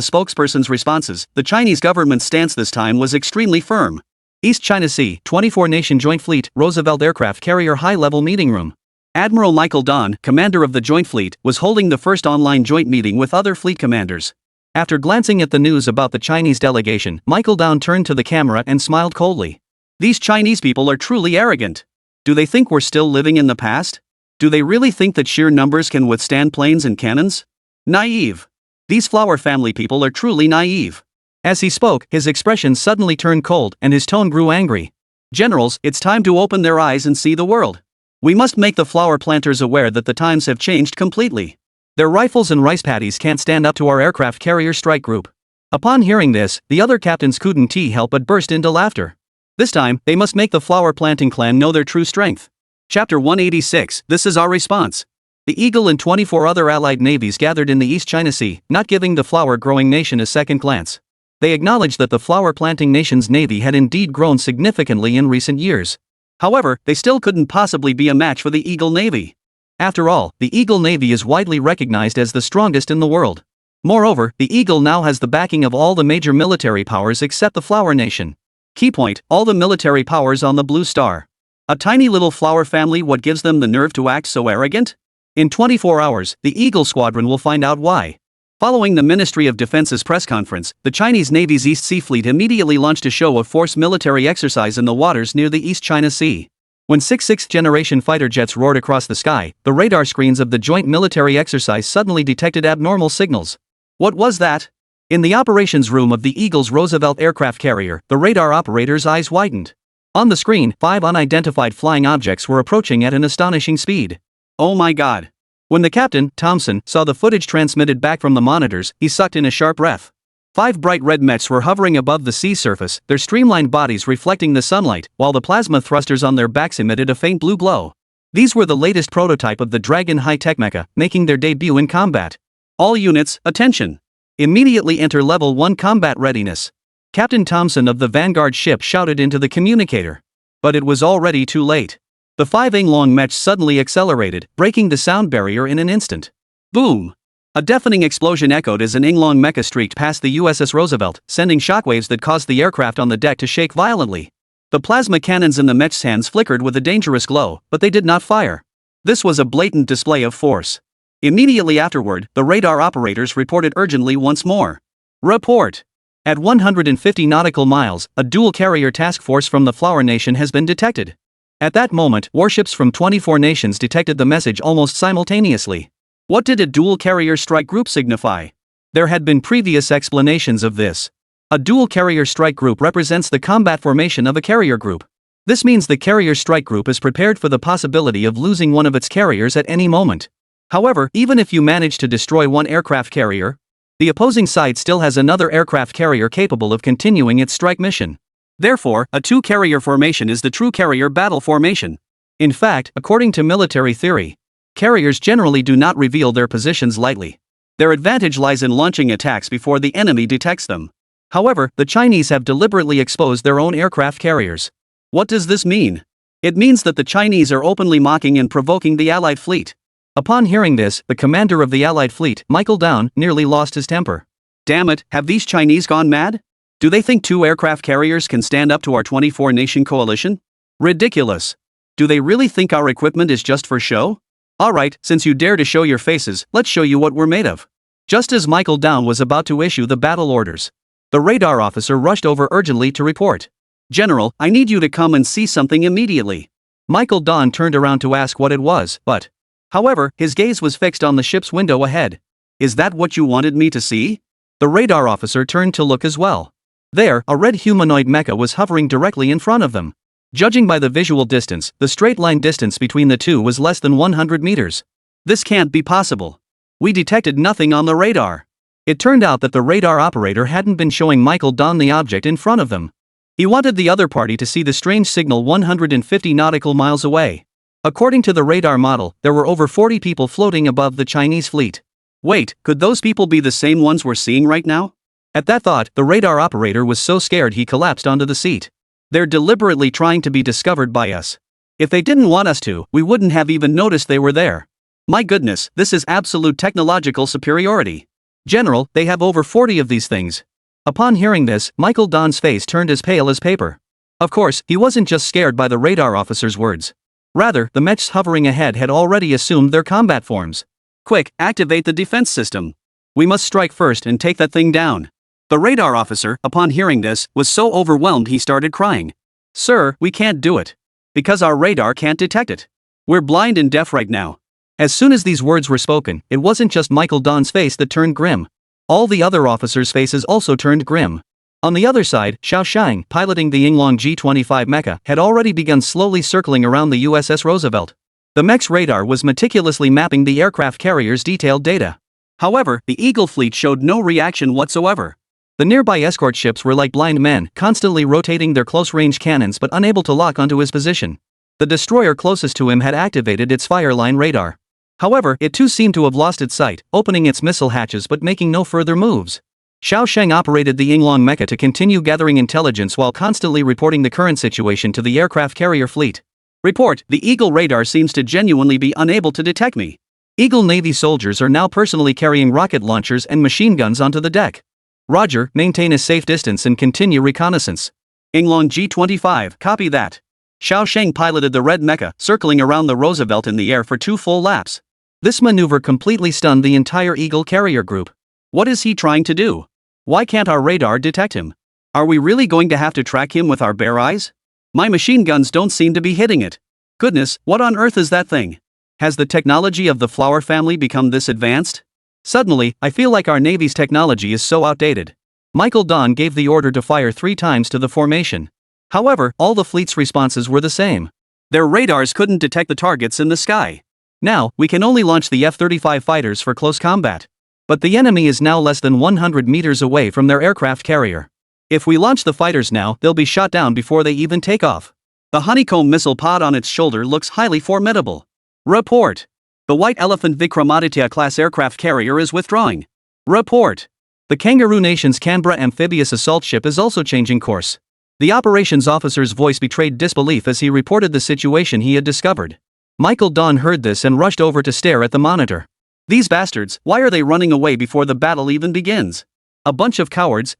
spokesperson's responses, the Chinese government's stance this time was extremely firm. East China Sea, 24-nation Joint Fleet, Roosevelt Aircraft Carrier High-Level Meeting Room. Admiral Michael Don, commander of the Joint Fleet, was holding the first online joint meeting with other fleet commanders. After glancing at the news about the Chinese delegation, Michael Don turned to the camera and smiled coldly. These Chinese people are truly arrogant. Do they think we're still living in the past? Do they really think that sheer numbers can withstand planes and cannons? Naive. These flower family people are truly naive. As he spoke, his expression suddenly turned cold and his tone grew angry. Generals, it's time to open their eyes and see the world. We must make the flower planters aware that the times have changed completely. Their rifles and rice paddies can't stand up to our aircraft carrier strike group. Upon hearing this, the other captains couldn't help but burst into laughter. This time, they must make the flower planting clan know their true strength. Chapter 186, This is our response. The Eagle and 24 other allied navies gathered in the East China Sea, not giving the flower-growing nation a second glance. They acknowledged that the flower-planting nation's navy had indeed grown significantly in recent years. However, they still couldn't possibly be a match for the Eagle Navy. After all, the Eagle Navy is widely recognized as the strongest in the world. Moreover, the Eagle now has the backing of all the major military powers except the Flower Nation. Key point, all the military powers on the Blue Star. A tiny little flower family, what gives them the nerve to act so arrogant? In 24 hours, the Eagle Squadron will find out why. Following the Ministry of Defense's press conference, the Chinese Navy's East Sea Fleet immediately launched a show of force military exercise in the waters near the East China Sea. When 6 sixth-generation fighter jets roared across the sky, the radar screens of the joint military exercise suddenly detected abnormal signals. What was that? In the operations room of the Eagle's Roosevelt aircraft carrier, the radar operator's eyes widened. On the screen, 5 unidentified flying objects were approaching at an astonishing speed. Oh my God. When the captain, Thompson, saw the footage transmitted back from the monitors, he sucked in a sharp breath. 5 bright red mechs were hovering above the sea surface, their streamlined bodies reflecting the sunlight, while the plasma thrusters on their backs emitted a faint blue glow. These were the latest prototype of the Dragon high-tech mecha, making their debut in combat. All units, attention! Immediately enter Level 1 combat readiness. Captain Thompson of the Vanguard ship shouted into the communicator. But it was already too late. The 5-inch-long mech suddenly accelerated, breaking the sound barrier in an instant. Boom! A deafening explosion echoed as an inch-long mecha streaked past the USS Roosevelt, sending shockwaves that caused the aircraft on the deck to shake violently. The plasma cannons in the mech's hands flickered with a dangerous glow, but they did not fire. This was a blatant display of force. Immediately afterward, the radar operators reported urgently once more. Report! At 150 nautical miles, a dual-carrier task force from the Flower Nation has been detected. At that moment, warships from 24 nations detected the message almost simultaneously. What did a dual-carrier strike group signify? There had been previous explanations of this. A dual-carrier strike group represents the combat formation of a carrier group. This means the carrier strike group is prepared for the possibility of losing one of its carriers at any moment. However, even if you manage to destroy one aircraft carrier, the opposing side still has another aircraft carrier capable of continuing its strike mission. Therefore, a two-carrier formation is the true carrier battle formation. In fact, according to military theory, carriers generally do not reveal their positions lightly. Their advantage lies in launching attacks before the enemy detects them. However, the Chinese have deliberately exposed their own aircraft carriers. What does this mean? It means that the Chinese are openly mocking and provoking the Allied fleet. Upon hearing this, the commander of the Allied fleet, Michael Down, nearly lost his temper. Damn it, have these Chinese gone mad? Do they think 2 aircraft carriers can stand up to our 24-nation coalition? Ridiculous. Do they really think our equipment is just for show? Alright, since you dare to show your faces, let's show you what we're made of. Just as Michael Down was about to issue the battle orders, the radar officer rushed over urgently to report. General, I need you to come and see something immediately. Michael Down turned around to ask what it was, but however, his gaze was fixed on the ship's window ahead. Is that what you wanted me to see? The radar officer turned to look as well. There, a red humanoid mecha was hovering directly in front of them. Judging by the visual distance, the straight-line distance between the two was less than 100 meters. This can't be possible. We detected nothing on the radar. It turned out that the radar operator hadn't been showing Michael Down the object in front of them. He wanted the other party to see the strange signal 150 nautical miles away. According to the radar model, there were over 40 people floating above the Chinese fleet. Wait, could those people be the same ones we're seeing right now? At that thought, the radar operator was so scared he collapsed onto the seat. They're deliberately trying to be discovered by us. If they didn't want us to, we wouldn't have even noticed they were there. My goodness, this is absolute technological superiority. General, they have over 40 of these things. Upon hearing this, Michael Down's face turned as pale as paper. Of course, he wasn't just scared by the radar officer's words. Rather, the mechs hovering ahead had already assumed their combat forms. Quick, activate the defense system. We must strike first and take that thing down. The radar officer, upon hearing this, was so overwhelmed he started crying. Sir, we can't do it. Because our radar can't detect it. We're blind and deaf right now. As soon as these words were spoken, it wasn't just Michael Don's face that turned grim. All the other officers' faces also turned grim. On the other side, Xiao Shang, piloting the Yinglong G-25 mecha, had already begun slowly circling around the USS Roosevelt. The mech's radar was meticulously mapping the aircraft carrier's detailed data. However, the Eagle fleet showed no reaction whatsoever. The nearby escort ships were like blind men, constantly rotating their close-range cannons but unable to lock onto his position. The destroyer closest to him had activated its fireline radar. However, it too seemed to have lost its sight, opening its missile hatches but making no further moves. Xiao Sheng operated the Yinglong mecha to continue gathering intelligence while constantly reporting the current situation to the aircraft carrier fleet. Report, the Eagle radar seems to genuinely be unable to detect me. Eagle Navy soldiers are now personally carrying rocket launchers and machine guns onto the deck. Roger, maintain a safe distance and continue reconnaissance. Yinglong G-25, copy that. Xiao Sheng piloted the red mecha, circling around the Roosevelt in the air for 2 full laps. This maneuver completely stunned the entire Eagle carrier group. What is he trying to do? Why can't our radar detect him? Are we really going to have to track him with our bare eyes? My machine guns don't seem to be hitting it. Goodness, what on earth is that thing? Has the technology of the Flower family become this advanced? Suddenly, I feel like our Navy's technology is so outdated. Michael Don gave the order to fire 3 times to the formation. However, all the fleet's responses were the same. Their radars couldn't detect the targets in the sky. Now, we can only launch the F-35 fighters for close combat. But the enemy is now less than 100 meters away from their aircraft carrier. If we launch the fighters now, they'll be shot down before they even take off. The honeycomb missile pod on its shoulder looks highly formidable. Report. The White Elephant Vikramaditya-class aircraft carrier is withdrawing. Report. The Kangaroo Nation's Canberra amphibious assault ship is also changing course. The operations officer's voice betrayed disbelief as he reported the situation he had discovered. Michael Don heard this and rushed over to stare at the monitor. These bastards, why are they running away before the battle even begins? A bunch of cowards.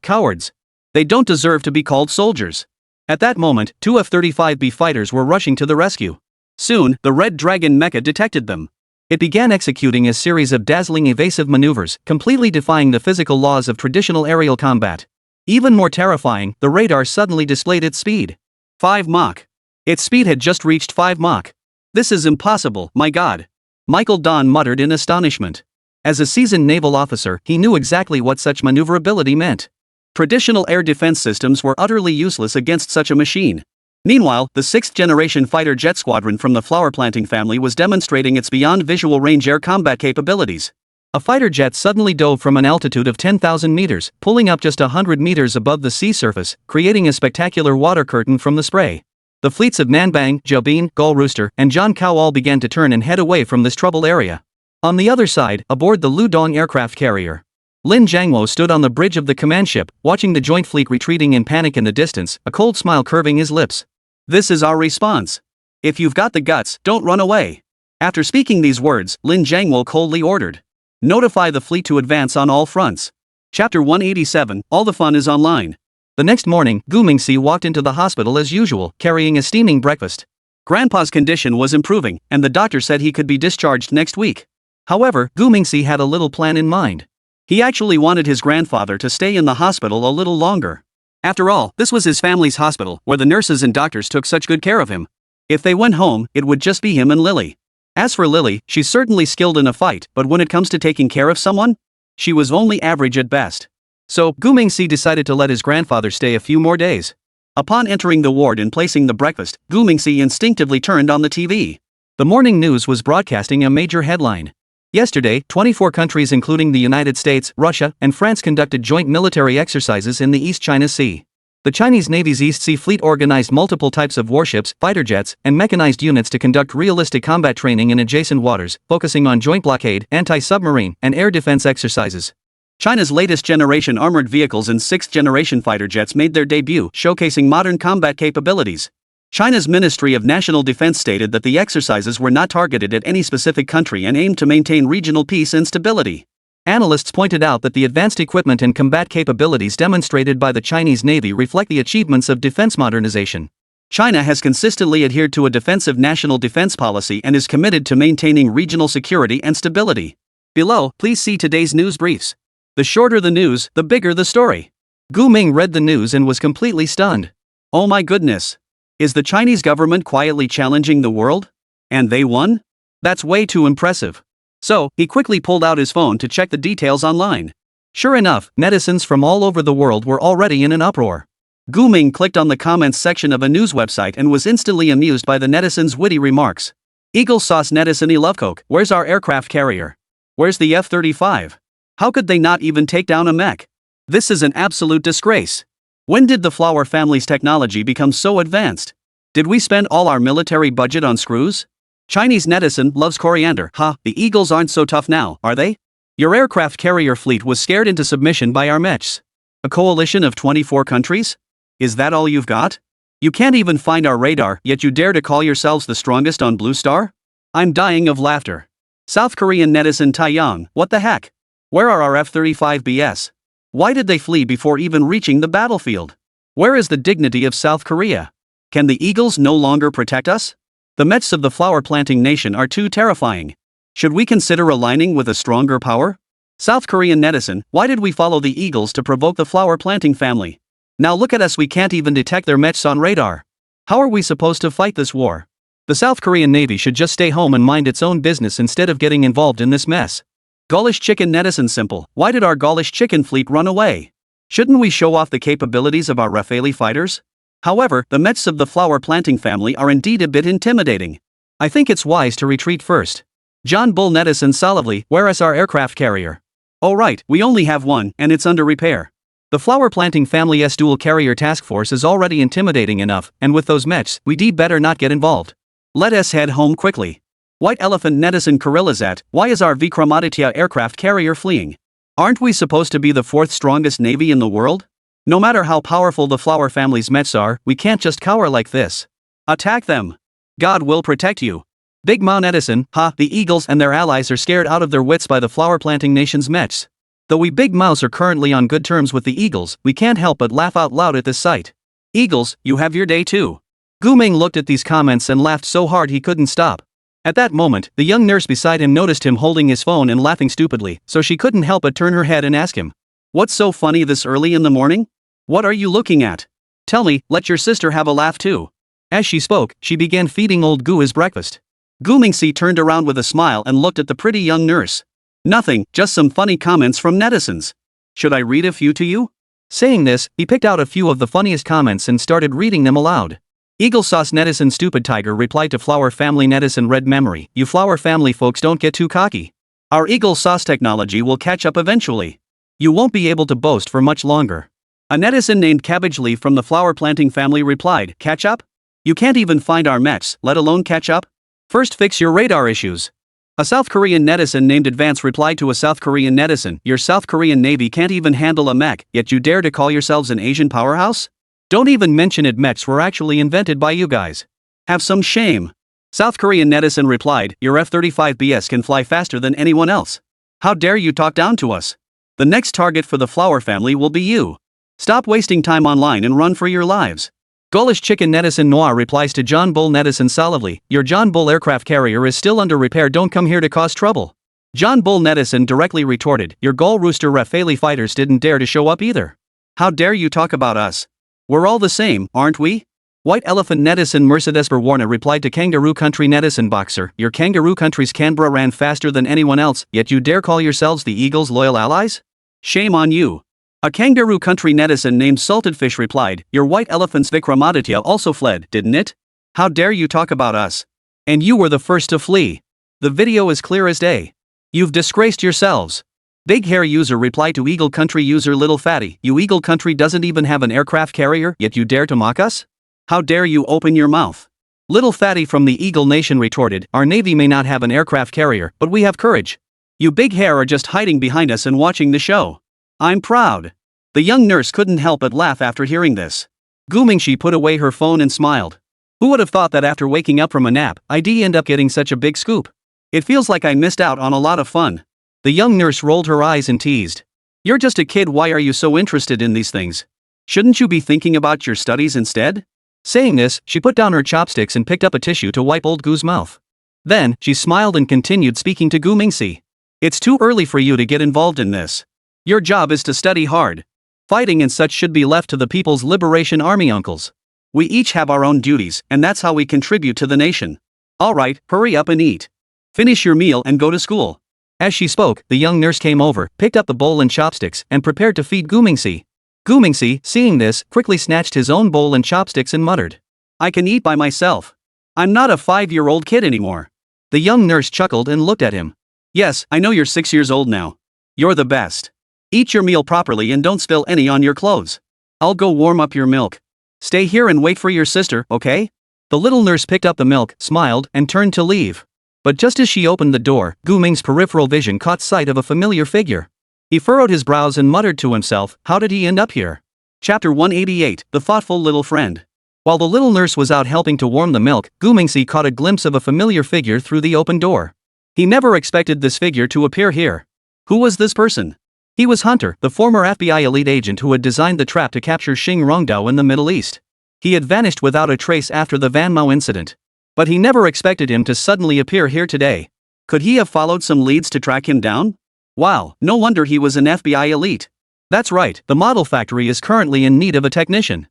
They don't deserve to be called soldiers. At that moment, 2 F-35B fighters were rushing to the rescue. Soon, the Red Dragon mecha detected them. It began executing a series of dazzling evasive maneuvers, completely defying the physical laws of traditional aerial combat. Even more terrifying, the radar suddenly displayed its speed. 5 Mach. Its speed had just reached 5 Mach. This is impossible, my god. Michael Don muttered in astonishment. As a seasoned naval officer, he knew exactly what such maneuverability meant. Traditional air defense systems were utterly useless against such a machine. Meanwhile, the 6th-generation fighter jet squadron from the flower planting family was demonstrating its beyond visual range air combat capabilities. A fighter jet suddenly dove from an altitude of 10,000 meters, pulling up just 100 meters above the sea surface, creating a spectacular water curtain from the spray. The fleets of Nanbang, Jiaobin, Gull Rooster, and John Cow all began to turn and head away from this troubled area. On the other side, aboard the Ludong aircraft carrier, Lin Jiangwo stood on the bridge of the command ship, watching the joint fleet retreating in panic in the distance, a cold smile curving his lips. This is our response. If you've got the guts, don't run away. After speaking these words, Lin Jiangwo coldly ordered. Notify the fleet to advance on all fronts. Chapter 187, All the Fun is Online. The next morning, Gu Mingxi walked into the hospital as usual, carrying a steaming breakfast. Grandpa's condition was improving, and the doctor said he could be discharged next week. However, Gu Mingxi had a little plan in mind. He actually wanted his grandfather to stay in the hospital a little longer. After all, this was his family's hospital, where the nurses and doctors took such good care of him. If they went home, it would just be him and Lily. As for Lily, she's certainly skilled in a fight, but when it comes to taking care of someone, she was only average at best. So, Gu Mingxi decided to let his grandfather stay a few more days. Upon entering the ward and placing the breakfast, Gu Mingxi instinctively turned on the TV. The morning news was broadcasting a major headline. Yesterday, 24 countries including the United States, Russia, and France conducted joint military exercises in the East China Sea. The Chinese Navy's East Sea Fleet organized multiple types of warships, fighter jets, and mechanized units to conduct realistic combat training in adjacent waters, focusing on joint blockade, anti-submarine, and air defense exercises. China's latest generation armored vehicles and 6th-generation fighter jets made their debut, showcasing modern combat capabilities. China's Ministry of National Defense stated that the exercises were not targeted at any specific country and aimed to maintain regional peace and stability. Analysts pointed out that the advanced equipment and combat capabilities demonstrated by the Chinese Navy reflect the achievements of defense modernization. China has consistently adhered to a defensive national defense policy and is committed to maintaining regional security and stability. Below, please see today's news briefs. The shorter the news, the bigger the story. Gu Ming read the news and was completely stunned. Oh my goodness. Is the Chinese government quietly challenging the world? And they won? That's way too impressive. So, he quickly pulled out his phone to check the details online. Sure enough, netizens from all over the world were already in an uproar. Gu-ming clicked on the comments section of a news website and was instantly amused by the netizens' witty remarks. Eagle sauce netizen Eluvcoke, where's our aircraft carrier? Where's the F-35? How could they not even take down a mech? This is an absolute disgrace. When did the Flower family's technology become so advanced? Did we spend all our military budget on screws? Chinese netizen loves coriander. The Eagles aren't so tough now, are they? Your aircraft carrier fleet was scared into submission by our mechs. A coalition of 24 countries? Is that all you've got? You can't even find our radar, yet you dare to call yourselves the strongest on Blue Star? I'm dying of laughter. South Korean netizen Taeyang, what the heck? Where are our F-35Bs? Why did they flee before even reaching the battlefield? Where is the dignity of South Korea? Can the Eagles no longer protect us? The mechs of the flower planting nation are too terrifying. Should we consider aligning with a stronger power? South Korean netizen, why did we follow the Eagles to provoke the flower planting family? Now look at us, we can't even detect their mechs on radar. How are we supposed to fight this war? The South Korean Navy should just stay home and mind its own business instead of getting involved in this mess. Gaulish chicken netizen simple, why did our Gaulish chicken fleet run away? Shouldn't we show off the capabilities of our Rafale fighters? However, the mechs of the flower planting family are indeed a bit intimidating. I think it's wise to retreat first. John Bull netizen solidly, where is our aircraft carrier? Oh right, we only have one, and it's under repair. The flower planting family's dual carrier task force is already intimidating enough, and with those mechs, we'd better not get involved. Let us head home quickly. White elephant netizen Karilazat, why is our Vikramaditya aircraft carrier fleeing? Aren't we supposed to be the fourth strongest navy in the world? No matter how powerful the flower family's mechs are, we can't just cower like this. Attack them. God will protect you. Big Mao netizen, the Eagles and their allies are scared out of their wits by the flower planting nation's mechs. Though we Big Mouse are currently on good terms with the Eagles, we can't help but laugh out loud at this sight. Eagles, you have your day too. Gu-ming looked at these comments and laughed so hard he couldn't stop. At that moment, the young nurse beside him noticed him holding his phone and laughing stupidly, so she couldn't help but turn her head and ask him, "What's so funny this early in the morning? What are you looking at? Tell me, let your sister have a laugh too." As she spoke, she began feeding old Gu his breakfast. Gu-ming-si turned around with a smile and looked at the pretty young nurse. "Nothing, just some funny comments from netizens. Should I read a few to you?" Saying this, he picked out a few of the funniest comments and started reading them aloud. Eagle sauce netizen stupid tiger replied to flower family netizen red memory, "You flower family folks don't get too cocky. Our eagle sauce technology will catch up eventually. You won't be able to boast for much longer." A netizen named Cabbage Leaf from the flower planting family replied, "Catch up? You can't even find our mechs, let alone catch up? First fix your radar issues." A South Korean netizen named Advance replied to a South Korean netizen, "Your South Korean Navy can't even handle a mech, yet you dare to call yourselves an Asian powerhouse? Don't even mention it, mechs were actually invented by you guys. Have some shame." South Korean netizen replied, "Your F-35Bs can fly faster than anyone else. How dare you talk down to us? The next target for the flower family will be you. Stop wasting time online and run for your lives." Gaulish chicken netizen Noir replies to John Bull netizen solidly, "Your John Bull aircraft carrier is still under repair, don't come here to cause trouble." John Bull netizen directly retorted, "Your Gull Rooster Rafale fighters didn't dare to show up either. How dare you talk about us? We're all the same, aren't we?" White elephant netizen Mercedes Warner replied to Kangaroo Country netizen Boxer, "Your Kangaroo Country's Canberra ran faster than anyone else, yet you dare call yourselves the Eagles' loyal allies? Shame on you." A Kangaroo Country netizen named Salted Fish replied, "Your white elephant's Vikramaditya also fled, didn't it? How dare you talk about us? And you were the first to flee. The video is clear as day. You've disgraced yourselves." Big Hair user replied to Eagle Country user Little Fatty, "You Eagle Country doesn't even have an aircraft carrier, yet you dare to mock us? How dare you open your mouth?" Little Fatty from the Eagle Nation retorted, "Our Navy may not have an aircraft carrier, but we have courage. You Big Hair are just hiding behind us and watching the show. I'm proud." The young nurse couldn't help but laugh after hearing this. Gu-ming-si put away her phone and smiled. Who would have thought that after waking up from a nap, I'd end up getting such a big scoop? It feels like I missed out on a lot of fun. The young nurse rolled her eyes and teased, "You're just a kid, why are you so interested in these things? Shouldn't you be thinking about your studies instead?" Saying this, she put down her chopsticks and picked up a tissue to wipe old Gu's mouth. Then, she smiled and continued speaking to Gu-ming-si. "It's too early for you to get involved in this. Your job is to study hard. Fighting and such should be left to the People's Liberation Army uncles. We each have our own duties, and that's how we contribute to the nation. Alright, hurry up and eat. Finish your meal and go to school. As she spoke, the young nurse came over, picked up the bowl and chopsticks, and prepared to feed Gumingsi. Gumingsi, seeing this, quickly snatched his own bowl and chopsticks and muttered, I can eat by myself. I'm not a 5-year-old kid anymore. The young nurse chuckled and looked at him. Yes, I know you're 6 years old now. You're the best. Eat your meal properly and don't spill any on your clothes. I'll go warm up your milk. Stay here and wait for your sister, okay? The little nurse picked up the milk, smiled, and turned to leave. But just as she opened the door, Guming's peripheral vision caught sight of a familiar figure. He furrowed his brows and muttered to himself, how did he end up here? Chapter 188, The Thoughtful Little Friend. While the little nurse was out helping to warm the milk, Gumingsi caught a glimpse of a familiar figure through the open door. He never expected this figure to appear here. Who was this person? He was Hunter, the former FBI elite agent who had designed the trap to capture Xing Rongdao in the Middle East. He had vanished without a trace after the Van Mao incident. But he never expected him to suddenly appear here today. Could he have followed some leads to track him down? Wow, no wonder he was an FBI elite. That's right, the model factory is currently in need of a technician.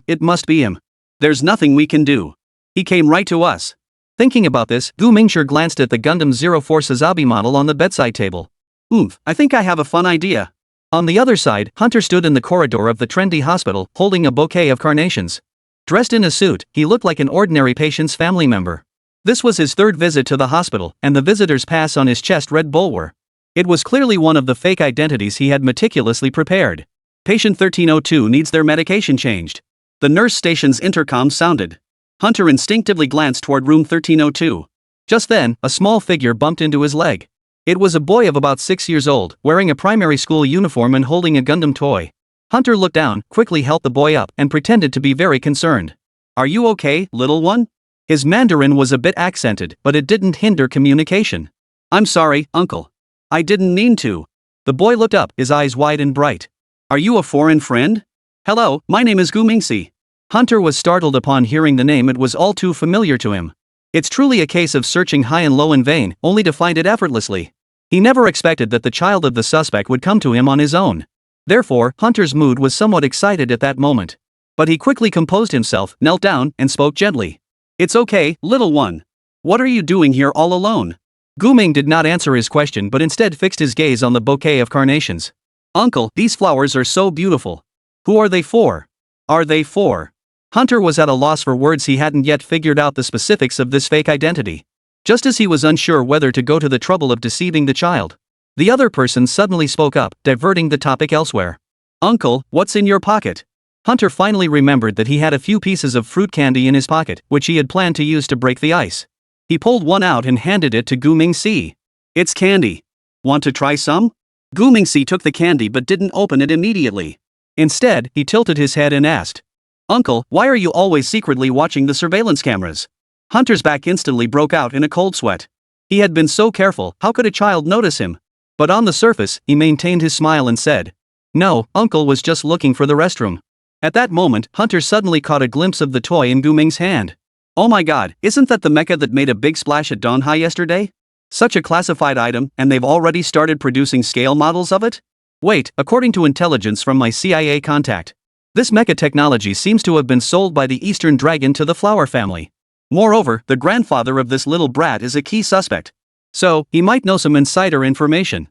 It must be him. There's nothing we can do. He came right to us. Thinking about this, Gu Mingshi glanced at the Gundam 04 Sazabi model on the bedside table. I think I have a fun idea. On the other side, Hunter stood in the corridor of the trendy hospital, holding a bouquet of carnations. Dressed in a suit, he looked like an ordinary patient's family member. This was his third visit to the hospital, and the visitor's pass on his chest read Bulwer. It was clearly one of the fake identities he had meticulously prepared. Patient 1302 needs their medication changed. The nurse station's intercom sounded. Hunter instinctively glanced toward room 1302. Just then, a small figure bumped into his leg. It was a boy of about 6 years old, wearing a primary school uniform and holding a Gundam toy. Hunter looked down, quickly helped the boy up, and pretended to be very concerned. Are you okay, little one? His Mandarin was a bit accented, but it didn't hinder communication. I'm sorry, uncle. I didn't mean to. The boy looked up, his eyes wide and bright. Are you a foreign friend? Hello, my name is Gu Mingshi. Hunter was startled upon hearing the name. It was all too familiar to him. It's truly a case of searching high and low in vain, only to find it effortlessly. He never expected that the child of the suspect would come to him on his own. Therefore, Hunter's mood was somewhat excited at that moment. But he quickly composed himself, knelt down, and spoke gently. It's okay, little one. What are you doing here all alone? Gu Ming did not answer his question but instead fixed his gaze on the bouquet of carnations. Uncle, these flowers are so beautiful. Who are they for? Are they for? Hunter was at a loss for words. He hadn't yet figured out the specifics of this fake identity. Just as he was unsure whether to go to the trouble of deceiving the child, the other person suddenly spoke up, diverting the topic elsewhere. Uncle, what's in your pocket? Hunter finally remembered that he had a few pieces of fruit candy in his pocket, which he had planned to use to break the ice. He pulled one out and handed it to Gu Mingshi. It's candy. Want to try some? Gu Mingshi took the candy but didn't open it immediately. Instead, he tilted his head and asked, Uncle, why are you always secretly watching the surveillance cameras? Hunter's back instantly broke out in a cold sweat. He had been so careful, how could a child notice him? But on the surface, he maintained his smile and said, No, Uncle was just looking for the restroom. At that moment, Hunter suddenly caught a glimpse of the toy in Gu Ming's hand. Oh my god, isn't that the mecha that made a big splash at Dawn High yesterday? Such a classified item, and they've already started producing scale models of it? Wait, according to intelligence from my CIA contact, this mecha technology seems to have been sold by the Eastern Dragon to the Flower family. Moreover, the grandfather of this little brat is a key suspect. So, he might know some insider information.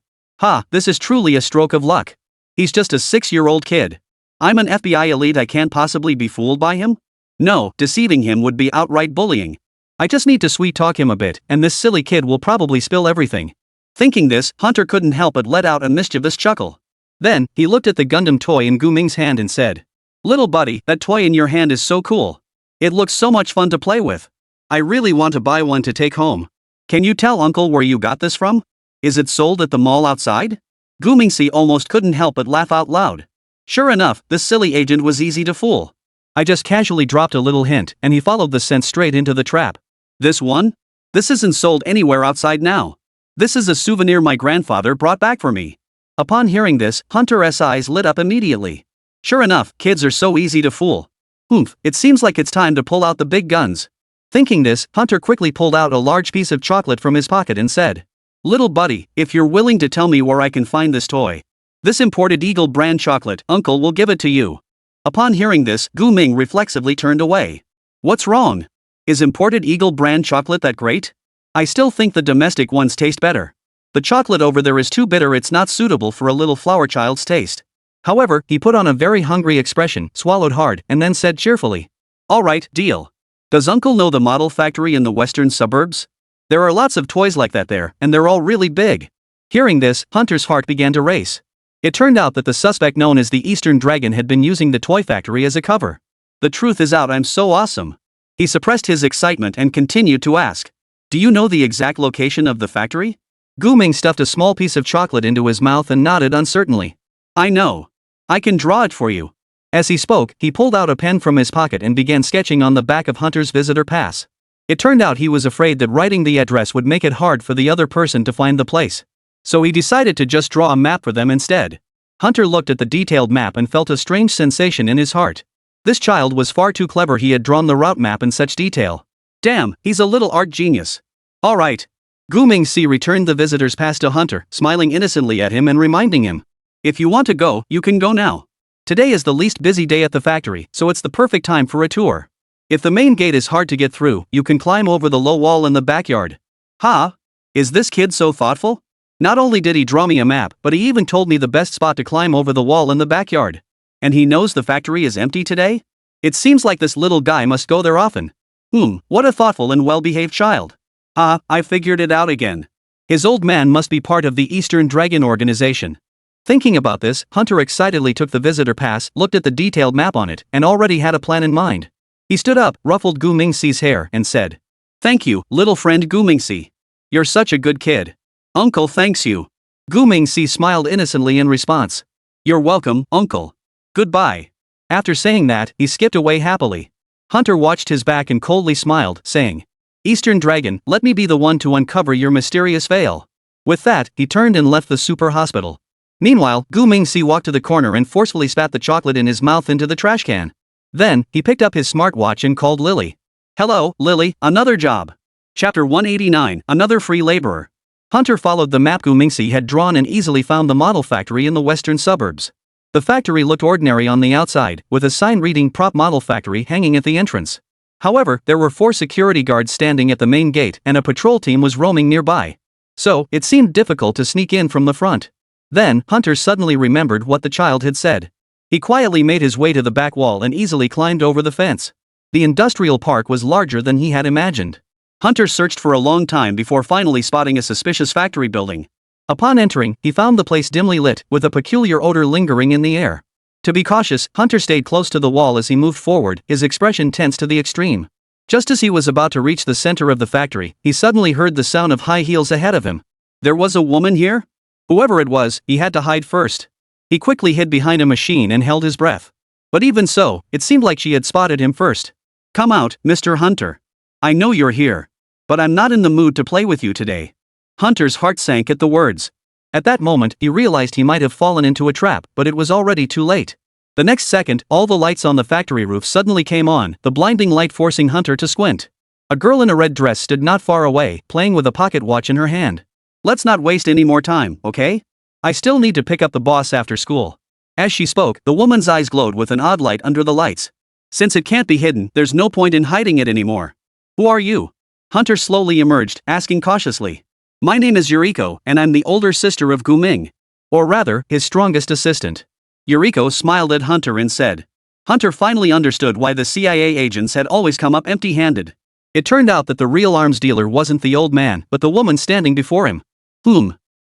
This is truly a stroke of luck. He's just a 6-year-old kid. I'm an FBI elite. I can't possibly be fooled by him? No, deceiving him would be outright bullying. I just need to sweet-talk him a bit, and this silly kid will probably spill everything. Thinking this, Hunter couldn't help but let out a mischievous chuckle. Then, he looked at the Gundam toy in Gu Ming's hand and said, Little buddy, that toy in your hand is so cool. It looks so much fun to play with. I really want to buy one to take home. Can you tell Uncle where you got this from? Is it sold at the mall outside? Gu Mingshi almost couldn't help but laugh out loud. Sure enough, this silly agent was easy to fool. I just casually dropped a little hint, and he followed the scent straight into the trap. This one? This isn't sold anywhere outside now. This is a souvenir my grandfather brought back for me. Upon hearing this, Hunter's eyes lit up immediately. Sure enough, kids are so easy to fool. It seems like it's time to pull out the big guns. Thinking this, Hunter quickly pulled out a large piece of chocolate from his pocket and said, Little buddy, if you're willing to tell me where I can find this toy, this imported Eagle brand chocolate, Uncle will give it to you. Upon hearing this, Gu Ming reflexively turned away. What's wrong? Is imported Eagle brand chocolate that great? I still think the domestic ones taste better. The chocolate over there is too bitter, it's not suitable for a little flower child's taste. However, he put on a very hungry expression, swallowed hard, and then said cheerfully, "Alright, deal. Does Uncle know the model factory in the western suburbs? There are lots of toys like that there, and they're all really big." Hearing this, Hunter's heart began to race. It turned out that the suspect known as the Eastern Dragon had been using the toy factory as a cover. The truth is out, I'm so awesome. He suppressed his excitement and continued to ask, "Do you know the exact location of the factory?" Gu-ming stuffed a small piece of chocolate into his mouth and nodded uncertainly. "I know. I can draw it for you." As he spoke, he pulled out a pen from his pocket and began sketching on the back of Hunter's visitor pass. It turned out he was afraid that writing the address would make it hard for the other person to find the place. So he decided to just draw a map for them instead. Hunter looked at the detailed map and felt a strange sensation in his heart. This child was far too clever, he had drawn the route map in such detail. Damn, he's a little art genius. Alright. Gu-ming Si returned the visitor's pass to Hunter, smiling innocently at him and reminding him, "If you want to go, you can go now. Today is the least busy day at the factory, so it's the perfect time for a tour. If the main gate is hard to get through, you can climb over the low wall in the backyard." Ha! Is this kid so thoughtful? Not only did he draw me a map, but he even told me the best spot to climb over the wall in the backyard. And he knows the factory is empty today? It seems like this little guy must go there often. What a thoughtful and well-behaved child. I figured it out again. His old man must be part of the Eastern Dragon organization. Thinking about this, Hunter excitedly took the visitor pass, looked at the detailed map on it, and already had a plan in mind. He stood up, ruffled Gu-ming Si's hair, and said, "Thank you, little friend Gu-ming Si. You're such a good kid. Uncle thanks you." Gu-ming Si smiled innocently in response. "You're welcome, Uncle. Goodbye." After saying that, he skipped away happily. Hunter watched his back and coldly smiled, saying, "Eastern Dragon, let me be the one to uncover your mysterious veil." With that, he turned and left the super hospital. Meanwhile, Gu-ming Si walked to the corner and forcefully spat the chocolate in his mouth into the trash can. Then, he picked up his smartwatch and called Lily. "Hello, Lily, another job." Chapter 189, Another Free Laborer. Hunter followed the map Gu-ming Si had drawn and easily found the model factory in the western suburbs. The factory looked ordinary on the outside, with a sign reading Prop Model Factory hanging at the entrance. However, there were 4 security guards standing at the main gate and a patrol team was roaming nearby. So, it seemed difficult to sneak in from the front. Then, Hunter suddenly remembered what the child had said. He quietly made his way to the back wall and easily climbed over the fence. The industrial park was larger than he had imagined. Hunter searched for a long time before finally spotting a suspicious factory building. Upon entering, he found the place dimly lit, with a peculiar odor lingering in the air. To be cautious, Hunter stayed close to the wall as he moved forward, his expression tense to the extreme. Just as he was about to reach the center of the factory, he suddenly heard the sound of high heels ahead of him. There was a woman here? Whoever it was, he had to hide first. He quickly hid behind a machine and held his breath. But even so, it seemed like she had spotted him first. "Come out, Mr. Hunter. I know you're here. But I'm not in the mood to play with you today." Hunter's heart sank at the words. At that moment, he realized he might have fallen into a trap, but it was already too late. The next second, all the lights on the factory roof suddenly came on, the blinding light forcing Hunter to squint. A girl in a red dress stood not far away, playing with a pocket watch in her hand. "Let's not waste any more time, okay? I still need to pick up the boss after school." As she spoke, the woman's eyes glowed with an odd light under the lights. "Since it can't be hidden, there's no point in hiding it anymore. Who are you?" Hunter slowly emerged, asking cautiously. "My name is Yuriko, and I'm the older sister of Gu-ming. Or rather, his strongest assistant." Yuriko smiled at Hunter and said. Hunter finally understood why the CIA agents had always come up empty-handed. It turned out that the real arms dealer wasn't the old man, but the woman standing before him.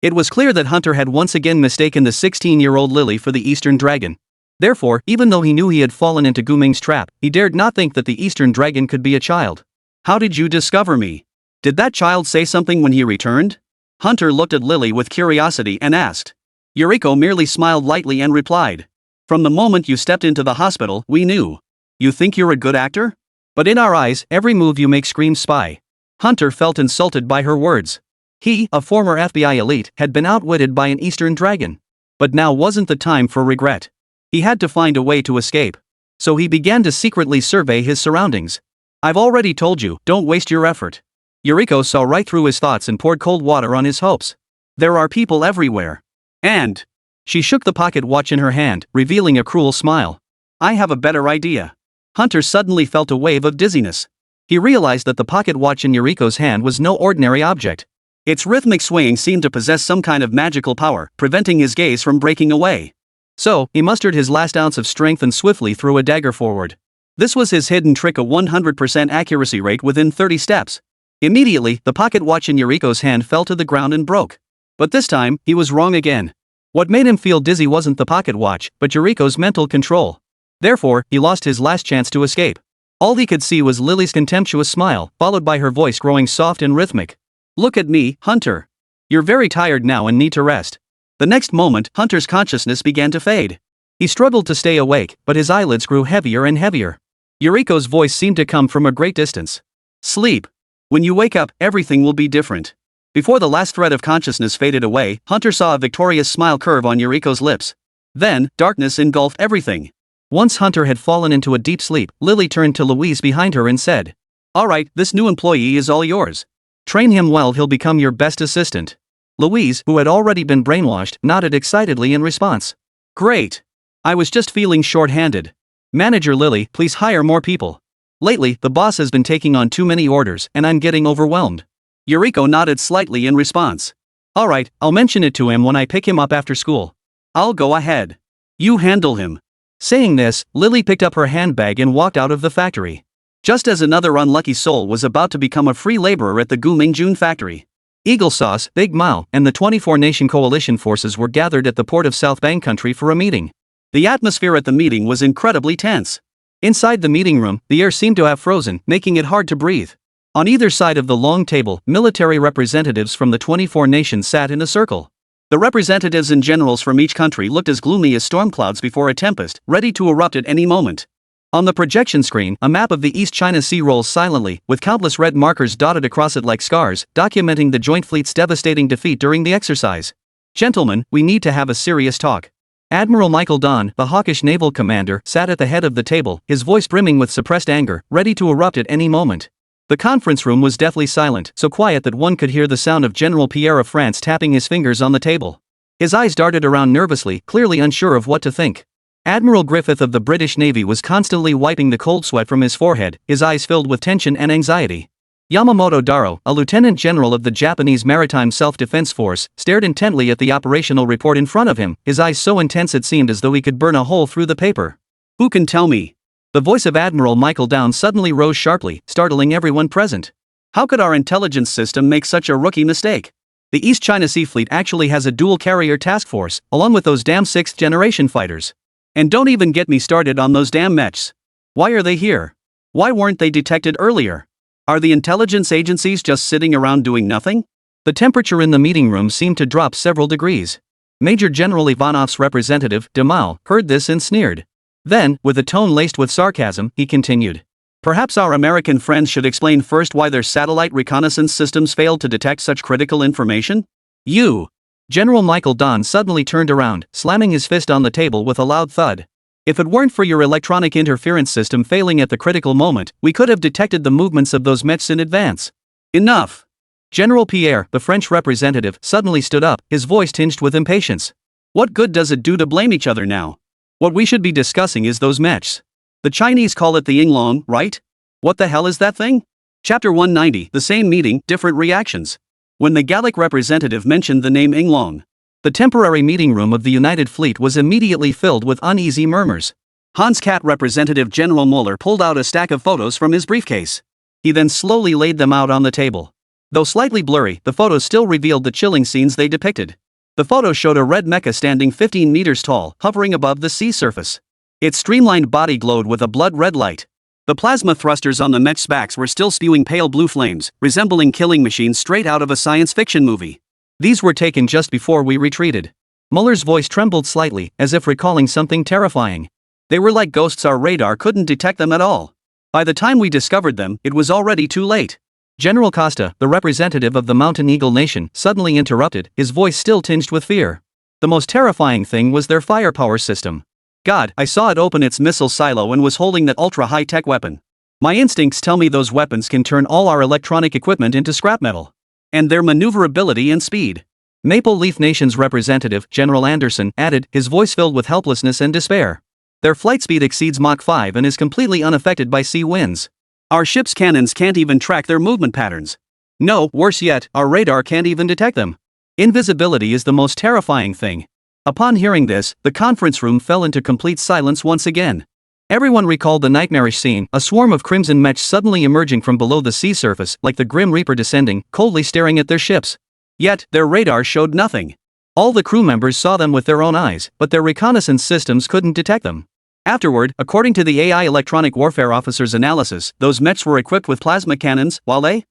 It was clear that Hunter had once again mistaken the 16-year-old Lily for the Eastern Dragon. Therefore, even though he knew he had fallen into Gu-ming's trap, he dared not think that the Eastern Dragon could be a child. "How did you discover me? Did that child say something when he returned?" Hunter looked at Lily with curiosity and asked. Yuriko merely smiled lightly and replied. "From the moment you stepped into the hospital, we knew. You think you're a good actor? But in our eyes, every move you make screams spy." Hunter felt insulted by her words. He, a former FBI elite, had been outwitted by an Eastern Dragon. But now wasn't the time for regret. He had to find a way to escape. So he began to secretly survey his surroundings. "I've already told you, don't waste your effort." Yuriko saw right through his thoughts and poured cold water on his hopes. "There are people everywhere. And..." She shook the pocket watch in her hand, revealing a cruel smile. "I have a better idea." Hunter suddenly felt a wave of dizziness. He realized that the pocket watch in Yuriko's hand was no ordinary object. Its rhythmic swaying seemed to possess some kind of magical power, preventing his gaze from breaking away. So, he mustered his last ounce of strength and swiftly threw a dagger forward. This was his hidden trick, a 100% accuracy rate within 30 steps. Immediately, the pocket watch in Yuriko's hand fell to the ground and broke. But this time, he was wrong again. What made him feel dizzy wasn't the pocket watch, but Yuriko's mental control. Therefore, he lost his last chance to escape. All he could see was Lily's contemptuous smile, followed by her voice growing soft and rhythmic. "Look at me, Hunter. You're very tired now and need to rest." The next moment, Hunter's consciousness began to fade. He struggled to stay awake, but his eyelids grew heavier and heavier. Yuriko's voice seemed to come from a great distance. "Sleep. When you wake up, everything will be different." Before the last thread of consciousness faded away, Hunter saw a victorious smile curve on Yuriko's lips. Then, darkness engulfed everything. Once Hunter had fallen into a deep sleep, Lily turned to Louise behind her and said, "Alright, this new employee is all yours. Train him well, he'll become your best assistant." Louise, who had already been brainwashed, nodded excitedly in response. "Great. I was just feeling short-handed. Manager Lily, please hire more people. Lately, the boss has been taking on too many orders, and I'm getting overwhelmed." Yuriko nodded slightly in response. "Alright, I'll mention it to him when I pick him up after school." "I'll go ahead. You handle him." Saying this, Lily picked up her handbag and walked out of the factory. Just as another unlucky soul was about to become a free laborer at the Gumingjun factory, Eagle Sauce, Big Mao, and the 24-nation coalition forces were gathered at the port of South Bang Country for a meeting. The atmosphere at the meeting was incredibly tense. Inside the meeting room, the air seemed to have frozen, making it hard to breathe. On either side of the long table, military representatives from the 24 nations sat in a circle. The representatives and generals from each country looked as gloomy as storm clouds before a tempest, ready to erupt at any moment. On the projection screen, a map of the East China Sea rolls silently, with countless red markers dotted across it like scars, documenting the joint fleet's devastating defeat during the exercise. "Gentlemen, we need to have a serious talk." Admiral Michael Don, the hawkish naval commander, sat at the head of the table, his voice brimming with suppressed anger, ready to erupt at any moment. The conference room was deathly silent, so quiet that one could hear the sound of General Pierre of France tapping his fingers on the table. His eyes darted around nervously, clearly unsure of what to think. Admiral Griffith of the British Navy was constantly wiping the cold sweat from his forehead, his eyes filled with tension and anxiety. Yamamoto Daro, a lieutenant general of the Japanese Maritime Self-Defense Force, stared intently at the operational report in front of him, his eyes so intense it seemed as though he could burn a hole through the paper. "Who can tell me?" The voice of Admiral Michael Down suddenly rose sharply, startling everyone present. "How could our intelligence system make such a rookie mistake? The East China Sea Fleet actually has a dual-carrier task force, along with those damn sixth-generation fighters. And don't even get me started on those damn mechs. Why are they here? Why weren't they detected earlier? Are the intelligence agencies just sitting around doing nothing?" The temperature in the meeting room seemed to drop several degrees. Major General Ivanov's representative, Demao, heard this and sneered. Then, with a tone laced with sarcasm, he continued. "Perhaps our American friends should explain first why their satellite reconnaissance systems failed to detect such critical information?" "You!" General Michael Don suddenly turned around, slamming his fist on the table with a loud thud. "If it weren't for your electronic interference system failing at the critical moment, we could have detected the movements of those mechs in advance." "Enough!" General Pierre, the French representative, suddenly stood up, his voice tinged with impatience. "What good does it do to blame each other now? What we should be discussing is those mechs. The Chinese call it the Yinglong, right? What the hell is that thing?" Chapter 190, the same meeting, different reactions. When the Gallic representative mentioned the name Yinglong, the temporary meeting room of the United Fleet was immediately filled with uneasy murmurs. Hans Cat Representative General Mueller pulled out a stack of photos from his briefcase. He then slowly laid them out on the table. Though slightly blurry, the photos still revealed the chilling scenes they depicted. The photo showed a red mecha standing 15 meters tall, hovering above the sea surface. Its streamlined body glowed with a blood-red light. The plasma thrusters on the mech's backs were still spewing pale blue flames, resembling killing machines straight out of a science fiction movie. "These were taken just before we retreated." Mueller's voice trembled slightly, as if recalling something terrifying. "They were like ghosts, our radar couldn't detect them at all. By the time we discovered them, it was already too late." General Costa, the representative of the Mountain Eagle Nation, suddenly interrupted, his voice still tinged with fear. "The most terrifying thing was their firepower system. God, I saw it open its missile silo and was holding that ultra-high-tech weapon. My instincts tell me those weapons can turn all our electronic equipment into scrap metal. And their maneuverability and speed." Maple Leaf Nation's representative, General Anderson, added, his voice filled with helplessness and despair. "Their flight speed exceeds Mach 5 and is completely unaffected by sea winds. Our ship's cannons can't even track their movement patterns. No, worse yet, our radar can't even detect them. Invisibility is the most terrifying thing. Upon hearing this, the conference room fell into complete silence once again. Everyone recalled the nightmarish scene, a swarm of crimson mechs suddenly emerging from below the sea surface, like the Grim Reaper descending, coldly staring at their ships. Yet, their radar showed nothing. All the crew members saw them with their own eyes, but their reconnaissance systems couldn't detect them. Afterward, according to the AI electronic warfare officer's analysis, those mechs were equipped with plasma cannons, while they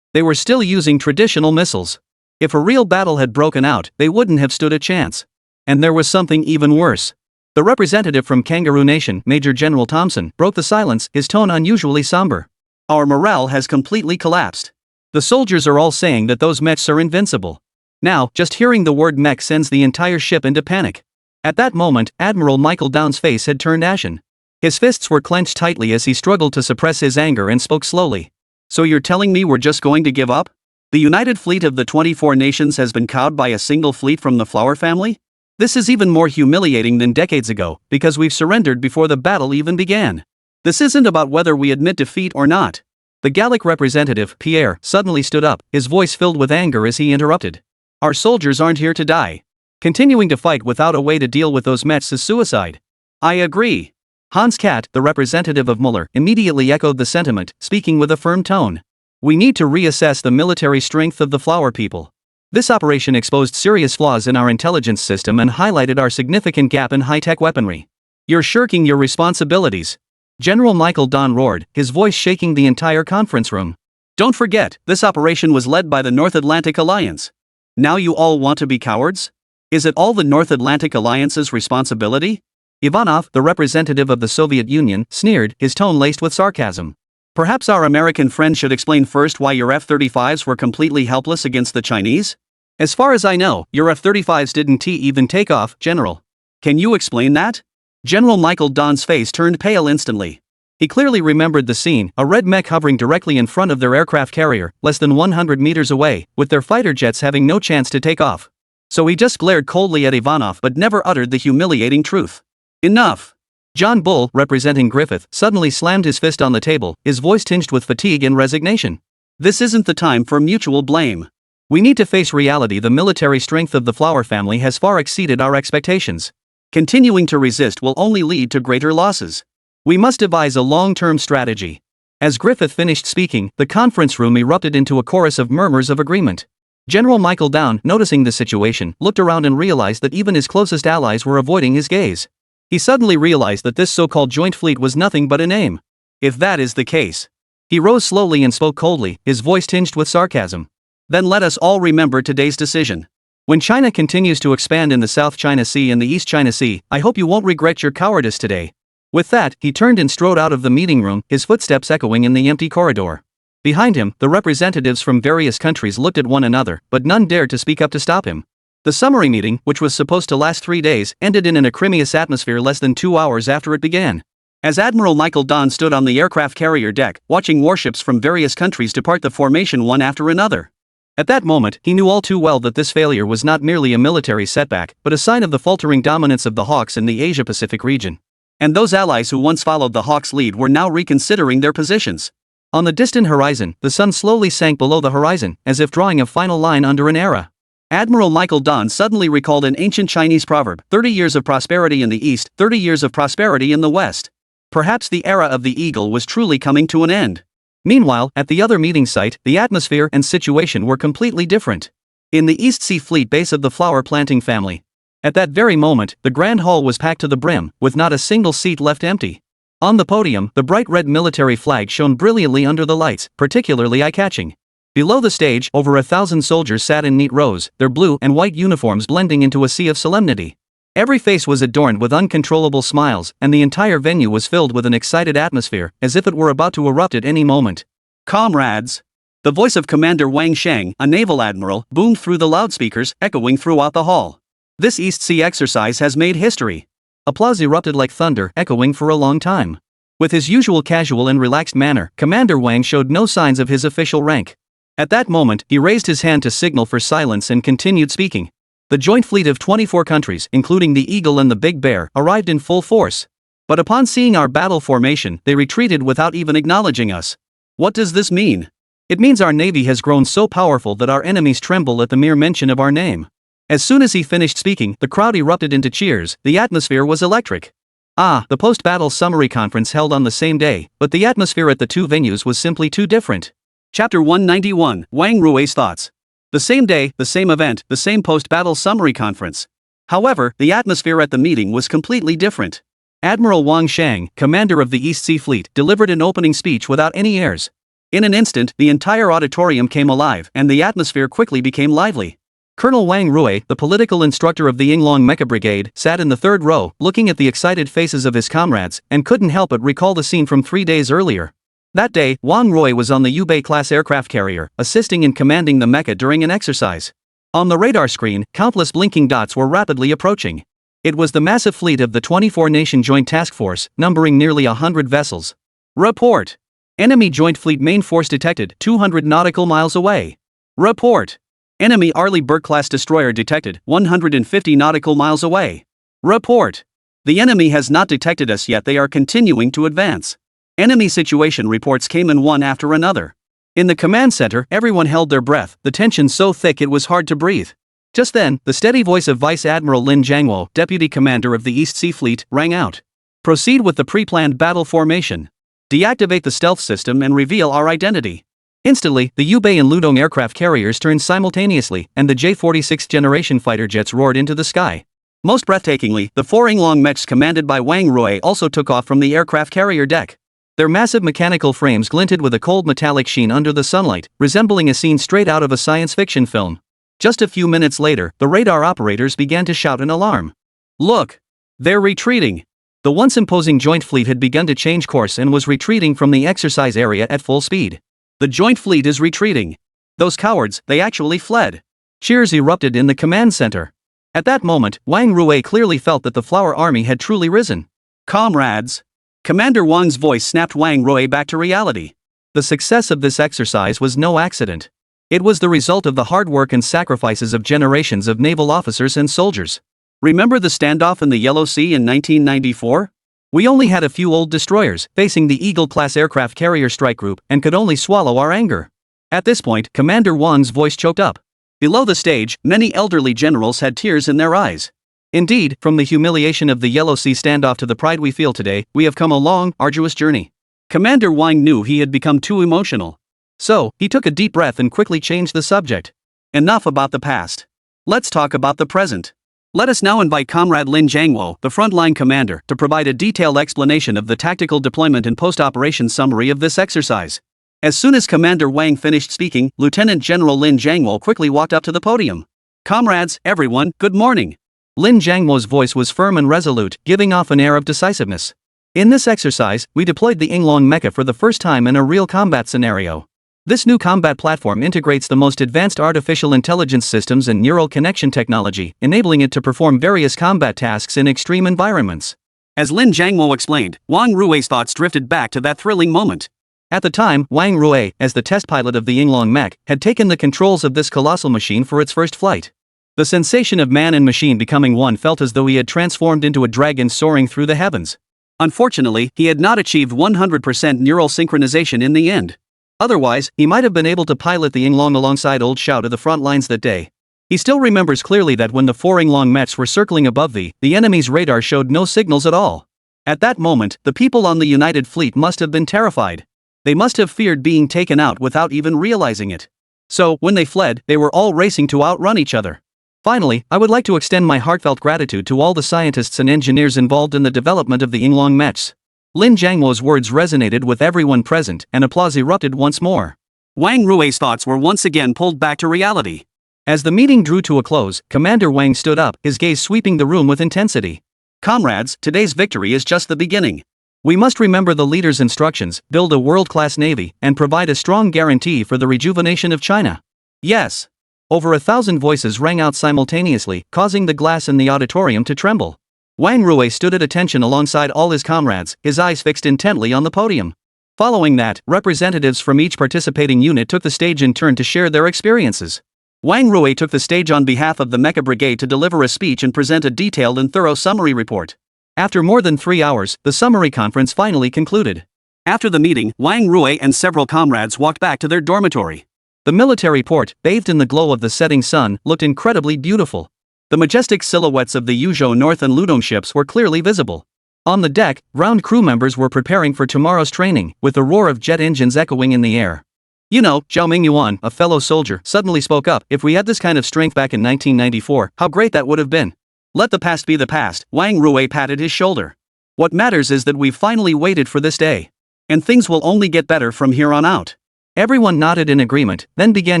were still using traditional missiles. If a real battle had broken out, they wouldn't have stood a chance. And there was something even worse. The representative from Kangaroo Nation, Major General Thompson, broke the silence, his tone unusually somber. Our morale has completely collapsed. The soldiers are all saying that those mechs are invincible. Now, just hearing the word mech sends the entire ship into panic. At that moment, Admiral Michael Down's face had turned ashen. His fists were clenched tightly as he struggled to suppress his anger and spoke slowly. So you're telling me we're just going to give up? The United Fleet of the 24 nations has been cowed by a single fleet from the Flower family? This is even more humiliating than decades ago, because we've surrendered before the battle even began. This isn't about whether we admit defeat or not. The Gallic representative, Pierre, suddenly stood up, his voice filled with anger as he interrupted. Our soldiers aren't here to die. Continuing to fight without a way to deal with those mechs is suicide. I agree. Hans Katt, the representative of Muller, immediately echoed the sentiment, speaking with a firm tone. We need to reassess the military strength of the Flower people. This operation exposed serious flaws in our intelligence system and highlighted our significant gap in high-tech weaponry. You're shirking your responsibilities. General Michael Don roared, his voice shaking the entire conference room. Don't forget, this operation was led by the North Atlantic Alliance. Now you all want to be cowards? Is it all the North Atlantic Alliance's responsibility? Ivanov, the representative of the Soviet Union, sneered, his tone laced with sarcasm. Perhaps our American friend should explain first why your F-35s were completely helpless against the Chinese? As far as I know, your F-35s didn't even take off, General. Can you explain that? General Michael Don's face turned pale instantly. He clearly remembered the scene, a red mech hovering directly in front of their aircraft carrier, less than 100 meters away, with their fighter jets having no chance to take off. So he just glared coldly at Ivanov but never uttered the humiliating truth. Enough! John Bull, representing Griffith, suddenly slammed his fist on the table, his voice tinged with fatigue and resignation. This isn't the time for mutual blame. We need to face reality. The military strength of the Flower family has far exceeded our expectations. Continuing to resist will only lead to greater losses. We must devise a long-term strategy. As Griffith finished speaking, the conference room erupted into a chorus of murmurs of agreement. General Michael Down, noticing the situation, looked around and realized that even his closest allies were avoiding his gaze. He suddenly realized that this so-called joint fleet was nothing but a name. If that is the case. He rose slowly and spoke coldly, his voice tinged with sarcasm. Then let us all remember today's decision. When China continues to expand in the South China Sea and the East China Sea, I hope you won't regret your cowardice today. With that, he turned and strode out of the meeting room, his footsteps echoing in the empty corridor. Behind him, the representatives from various countries looked at one another, but none dared to speak up to stop him. The summary meeting, which was supposed to last 3 days, ended in an acrimonious atmosphere less than 2 hours after it began. As Admiral Michael Don stood on the aircraft carrier deck, watching warships from various countries depart the formation one after another. At that moment, he knew all too well that this failure was not merely a military setback, but a sign of the faltering dominance of the Hawks in the Asia-Pacific region. And those allies who once followed the Hawks' lead were now reconsidering their positions. On the distant horizon, the sun slowly sank below the horizon, as if drawing a final line under an era. Admiral Michael Don suddenly recalled an ancient Chinese proverb, 30 years of prosperity in the East, 30 years of prosperity in the West. Perhaps the era of the eagle was truly coming to an end. Meanwhile, at the other meeting site, the atmosphere and situation were completely different. In the East Sea Fleet base of the flower planting family. At that very moment, the grand hall was packed to the brim, with not a single seat left empty. On the podium, the bright red military flag shone brilliantly under the lights, particularly eye-catching. Below the stage, over 1,000 soldiers sat in neat rows, their blue and white uniforms blending into a sea of solemnity. Every face was adorned with uncontrollable smiles, and the entire venue was filled with an excited atmosphere, as if it were about to erupt at any moment. Comrades! The voice of Commander Wang Sheng, a naval admiral, boomed through the loudspeakers, echoing throughout the hall. This East Sea exercise has made history. Applause erupted like thunder, echoing for a long time. With his usual casual and relaxed manner, Commander Wang showed no signs of his official rank. At that moment, he raised his hand to signal for silence and continued speaking. The joint fleet of 24 countries, including the Eagle and the Big Bear, arrived in full force. But upon seeing our battle formation, they retreated without even acknowledging us. What does this mean? It means our navy has grown so powerful that our enemies tremble at the mere mention of our name. As soon as he finished speaking, the crowd erupted into cheers. The atmosphere was electric. The post-battle summary conference held on the same day, but the atmosphere at the two venues was simply too different. Chapter 191, Wang Rui's Thoughts. The same day, the same event, the same post-battle summary conference. However, the atmosphere at the meeting was completely different. Admiral Wang Shang, commander of the East Sea Fleet, delivered an opening speech without any airs. In an instant, the entire auditorium came alive, and the atmosphere quickly became lively. Colonel Wang Rui, the political instructor of the Yinglong Mecha Brigade, sat in the third row, looking at the excited faces of his comrades, and couldn't help but recall the scene from 3 days earlier. That day, Wang Rui was on the Yubei-class aircraft carrier, assisting in commanding the mecha during an exercise. On the radar screen, countless blinking dots were rapidly approaching. It was the massive fleet of the 24-nation Joint Task Force, numbering nearly 100 vessels. Report. Enemy Joint Fleet main force detected 200 nautical miles away. Report. Enemy Arleigh Burke-class destroyer detected 150 nautical miles away. Report. The enemy has not detected us yet, they are continuing to advance. Enemy situation reports came in one after another. In the command center, everyone held their breath, the tension so thick it was hard to breathe. Just then, the steady voice of Vice Admiral Lin Jiangwo, deputy commander of the East Sea Fleet, rang out. Proceed with the pre-planned battle formation. Deactivate the stealth system and reveal our identity. Instantly, the Yubei and Ludong aircraft carriers turned simultaneously, and the J-46 generation fighter jets roared into the sky. Most breathtakingly, the 4 Yinglong mechs commanded by Wang Rui also took off from the aircraft carrier deck. Their massive mechanical frames glinted with a cold metallic sheen under the sunlight, resembling a scene straight out of a science fiction film. Just a few minutes later, the radar operators began to shout an alarm. Look! They're retreating! The once imposing joint fleet had begun to change course and was retreating from the exercise area at full speed. The joint fleet is retreating. Those cowards, they actually fled. Cheers erupted in the command center. At that moment, Wang Rui clearly felt that the Flower Army had truly risen. Comrades! Commander Wang's voice snapped Wang Rui back to reality. The success of this exercise was no accident. It was the result of the hard work and sacrifices of generations of naval officers and soldiers. Remember the standoff in the Yellow Sea in 1994? We only had a few old destroyers facing the Eagle-class aircraft carrier strike group and could only swallow our anger. At this point, Commander Wang's voice choked up. Below the stage, many elderly generals had tears in their eyes. Indeed, from the humiliation of the Yellow Sea standoff to the pride we feel today, we have come a long, arduous journey. Commander Wang knew he had become too emotional. So, he took a deep breath and quickly changed the subject. Enough about the past. Let's talk about the present. Let us now invite Comrade Lin Jiangwo, the frontline commander, to provide a detailed explanation of the tactical deployment and post-operation summary of this exercise. As soon as Commander Wang finished speaking, Lieutenant General Lin Jiangwo quickly walked up to the podium. Comrades, everyone, good morning. Lin Jiangwo's voice was firm and resolute, giving off an air of decisiveness. In this exercise, we deployed the Yinglong mecha for the first time in a real combat scenario. This new combat platform integrates the most advanced artificial intelligence systems and neural connection technology, enabling it to perform various combat tasks in extreme environments. As Lin Jiangwo explained, Wang Rui's thoughts drifted back to that thrilling moment. At the time, Wang Rui, as the test pilot of the Yinglong mech, had taken the controls of this colossal machine for its first flight. The sensation of man and machine becoming one felt as though he had transformed into a dragon soaring through the heavens. Unfortunately, he had not achieved 100% neural synchronization in the end. Otherwise, he might have been able to pilot the Yinglong alongside old Shao to the front lines that day. He still remembers clearly that when the 4 Yinglong mechs were circling above the enemy's radar showed no signals at all. At that moment, the people on the United Fleet must have been terrified. They must have feared being taken out without even realizing it. So, when they fled, they were all racing to outrun each other. Finally, I would like to extend my heartfelt gratitude to all the scientists and engineers involved in the development of the Yinglong mechs. Lin Jiangwo's words resonated with everyone present, and applause erupted once more. Wang Rui's thoughts were once again pulled back to reality. As the meeting drew to a close, Commander Wang stood up, his gaze sweeping the room with intensity. Comrades, today's victory is just the beginning. We must remember the leader's instructions, build a world-class navy, and provide a strong guarantee for the rejuvenation of China. Yes. Over 1,000 voices rang out simultaneously, causing the glass in the auditorium to tremble. Wang Rui stood at attention alongside all his comrades, his eyes fixed intently on the podium. Following that, representatives from each participating unit took the stage in turn to share their experiences. Wang Rui took the stage on behalf of the Mecha Brigade to deliver a speech and present a detailed and thorough summary report. After more than 3 hours, the summary conference finally concluded. After the meeting, Wang Rui and several comrades walked back to their dormitory. The military port, bathed in the glow of the setting sun, looked incredibly beautiful. The majestic silhouettes of the Yuzhou North and Ludong ships were clearly visible. On the deck, ground crew members were preparing for tomorrow's training, with the roar of jet engines echoing in the air. You know, Zhao Mingyuan, a fellow soldier, suddenly spoke up. If we had this kind of strength back in 1994, how great that would have been. Let the past be the past, Wang Rui patted his shoulder. What matters is that we've finally waited for this day. And things will only get better from here on out. Everyone nodded in agreement, then began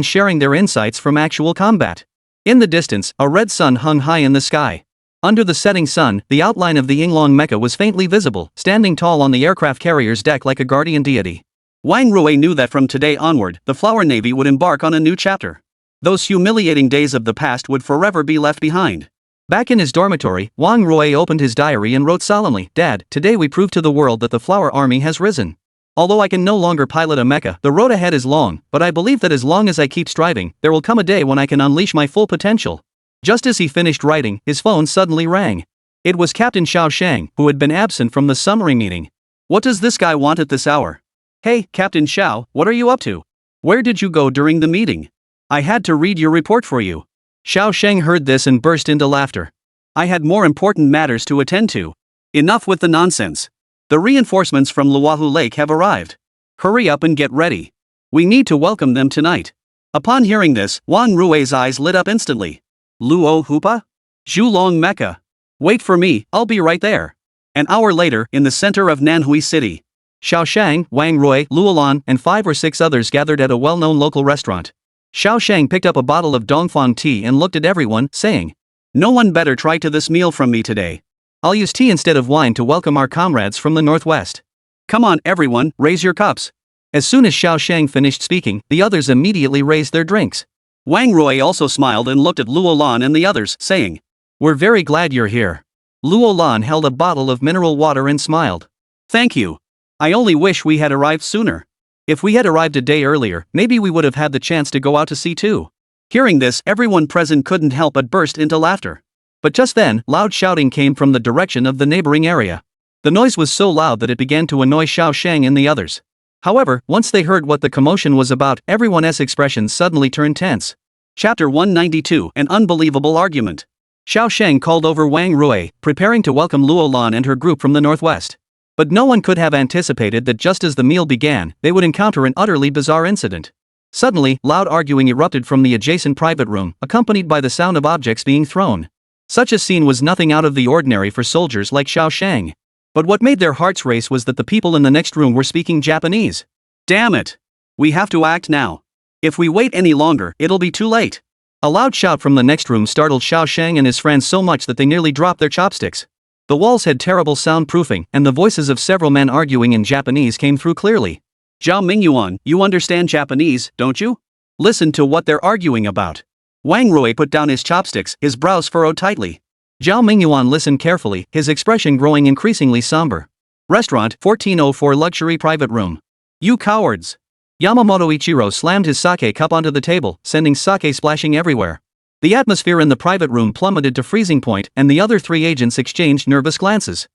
sharing their insights from actual combat. In the distance, a red sun hung high in the sky. Under the setting sun, the outline of the Yinglong mecha was faintly visible, standing tall on the aircraft carrier's deck like a guardian deity. Wang Rui knew that from today onward, the Flower Navy would embark on a new chapter. Those humiliating days of the past would forever be left behind. Back in his dormitory, Wang Rui opened his diary and wrote solemnly, "Dad, today we prove to the world that the Flower Army has risen. Although I can no longer pilot a mecha, the road ahead is long, but I believe that as long as I keep striving, there will come a day when I can unleash my full potential." Just as he finished writing, his phone suddenly rang. It was Captain Xiao Shang, who had been absent from the summary meeting. What does this guy want at this hour? Hey, Captain Xiao, what are you up to? Where did you go during the meeting? I had to read your report for you. Xiao Shang heard this and burst into laughter. I had more important matters to attend to. Enough with the nonsense. The reinforcements from Luohu Lake have arrived. Hurry up and get ready. We need to welcome them tonight. Upon hearing this, Wang Rui's eyes lit up instantly. Luo Hupa? Zhulong Mecha. Wait for me, I'll be right there. An hour later, in the center of Nanhui City, Xiao Shang, Wang Rui, Luolan, and 5 or 6 others gathered at a well-known local restaurant. Xiao Shang picked up a bottle of Dongfang tea and looked at everyone, saying, "No one better try to this meal from me today. I'll use tea instead of wine to welcome our comrades from the northwest. Come on everyone, raise your cups." As soon as Xiao Shang finished speaking, the others immediately raised their drinks. Wang Rui also smiled and looked at Luolan and the others, saying, "We're very glad you're here." Luolan held a bottle of mineral water and smiled. "Thank you. I only wish we had arrived sooner. If we had arrived a day earlier, maybe we would have had the chance to go out to sea too." Hearing this, everyone present couldn't help but burst into laughter. But just then, loud shouting came from the direction of the neighboring area. The noise was so loud that it began to annoy Xiao Shang and the others. However, once they heard what the commotion was about, everyone's expressions suddenly turned tense. Chapter 192, An Unbelievable Argument. Xiao Shang called over Wang Rui, preparing to welcome Luolan and her group from the northwest. But no one could have anticipated that just as the meal began, they would encounter an utterly bizarre incident. Suddenly, loud arguing erupted from the adjacent private room, accompanied by the sound of objects being thrown. Such a scene was nothing out of the ordinary for soldiers like Xiao Shang. But what made their hearts race was that the people in the next room were speaking Japanese. Damn it! We have to act now. If we wait any longer, it'll be too late. A loud shout from the next room startled Xiao Shang and his friends so much that they nearly dropped their chopsticks. The walls had terrible soundproofing, and the voices of several men arguing in Japanese came through clearly. Zhao Mingyuan, you understand Japanese, don't you? Listen to what they're arguing about. Wang Rui put down his chopsticks, his brows furrowed tightly. Zhao Mingyuan listened carefully, his expression growing increasingly somber. Restaurant, 1404 Luxury Private Room. You cowards! Yamamoto Ichiro slammed his sake cup onto the table, sending sake splashing everywhere. The atmosphere in the private room plummeted to freezing point, and the other 3 agents exchanged nervous glances.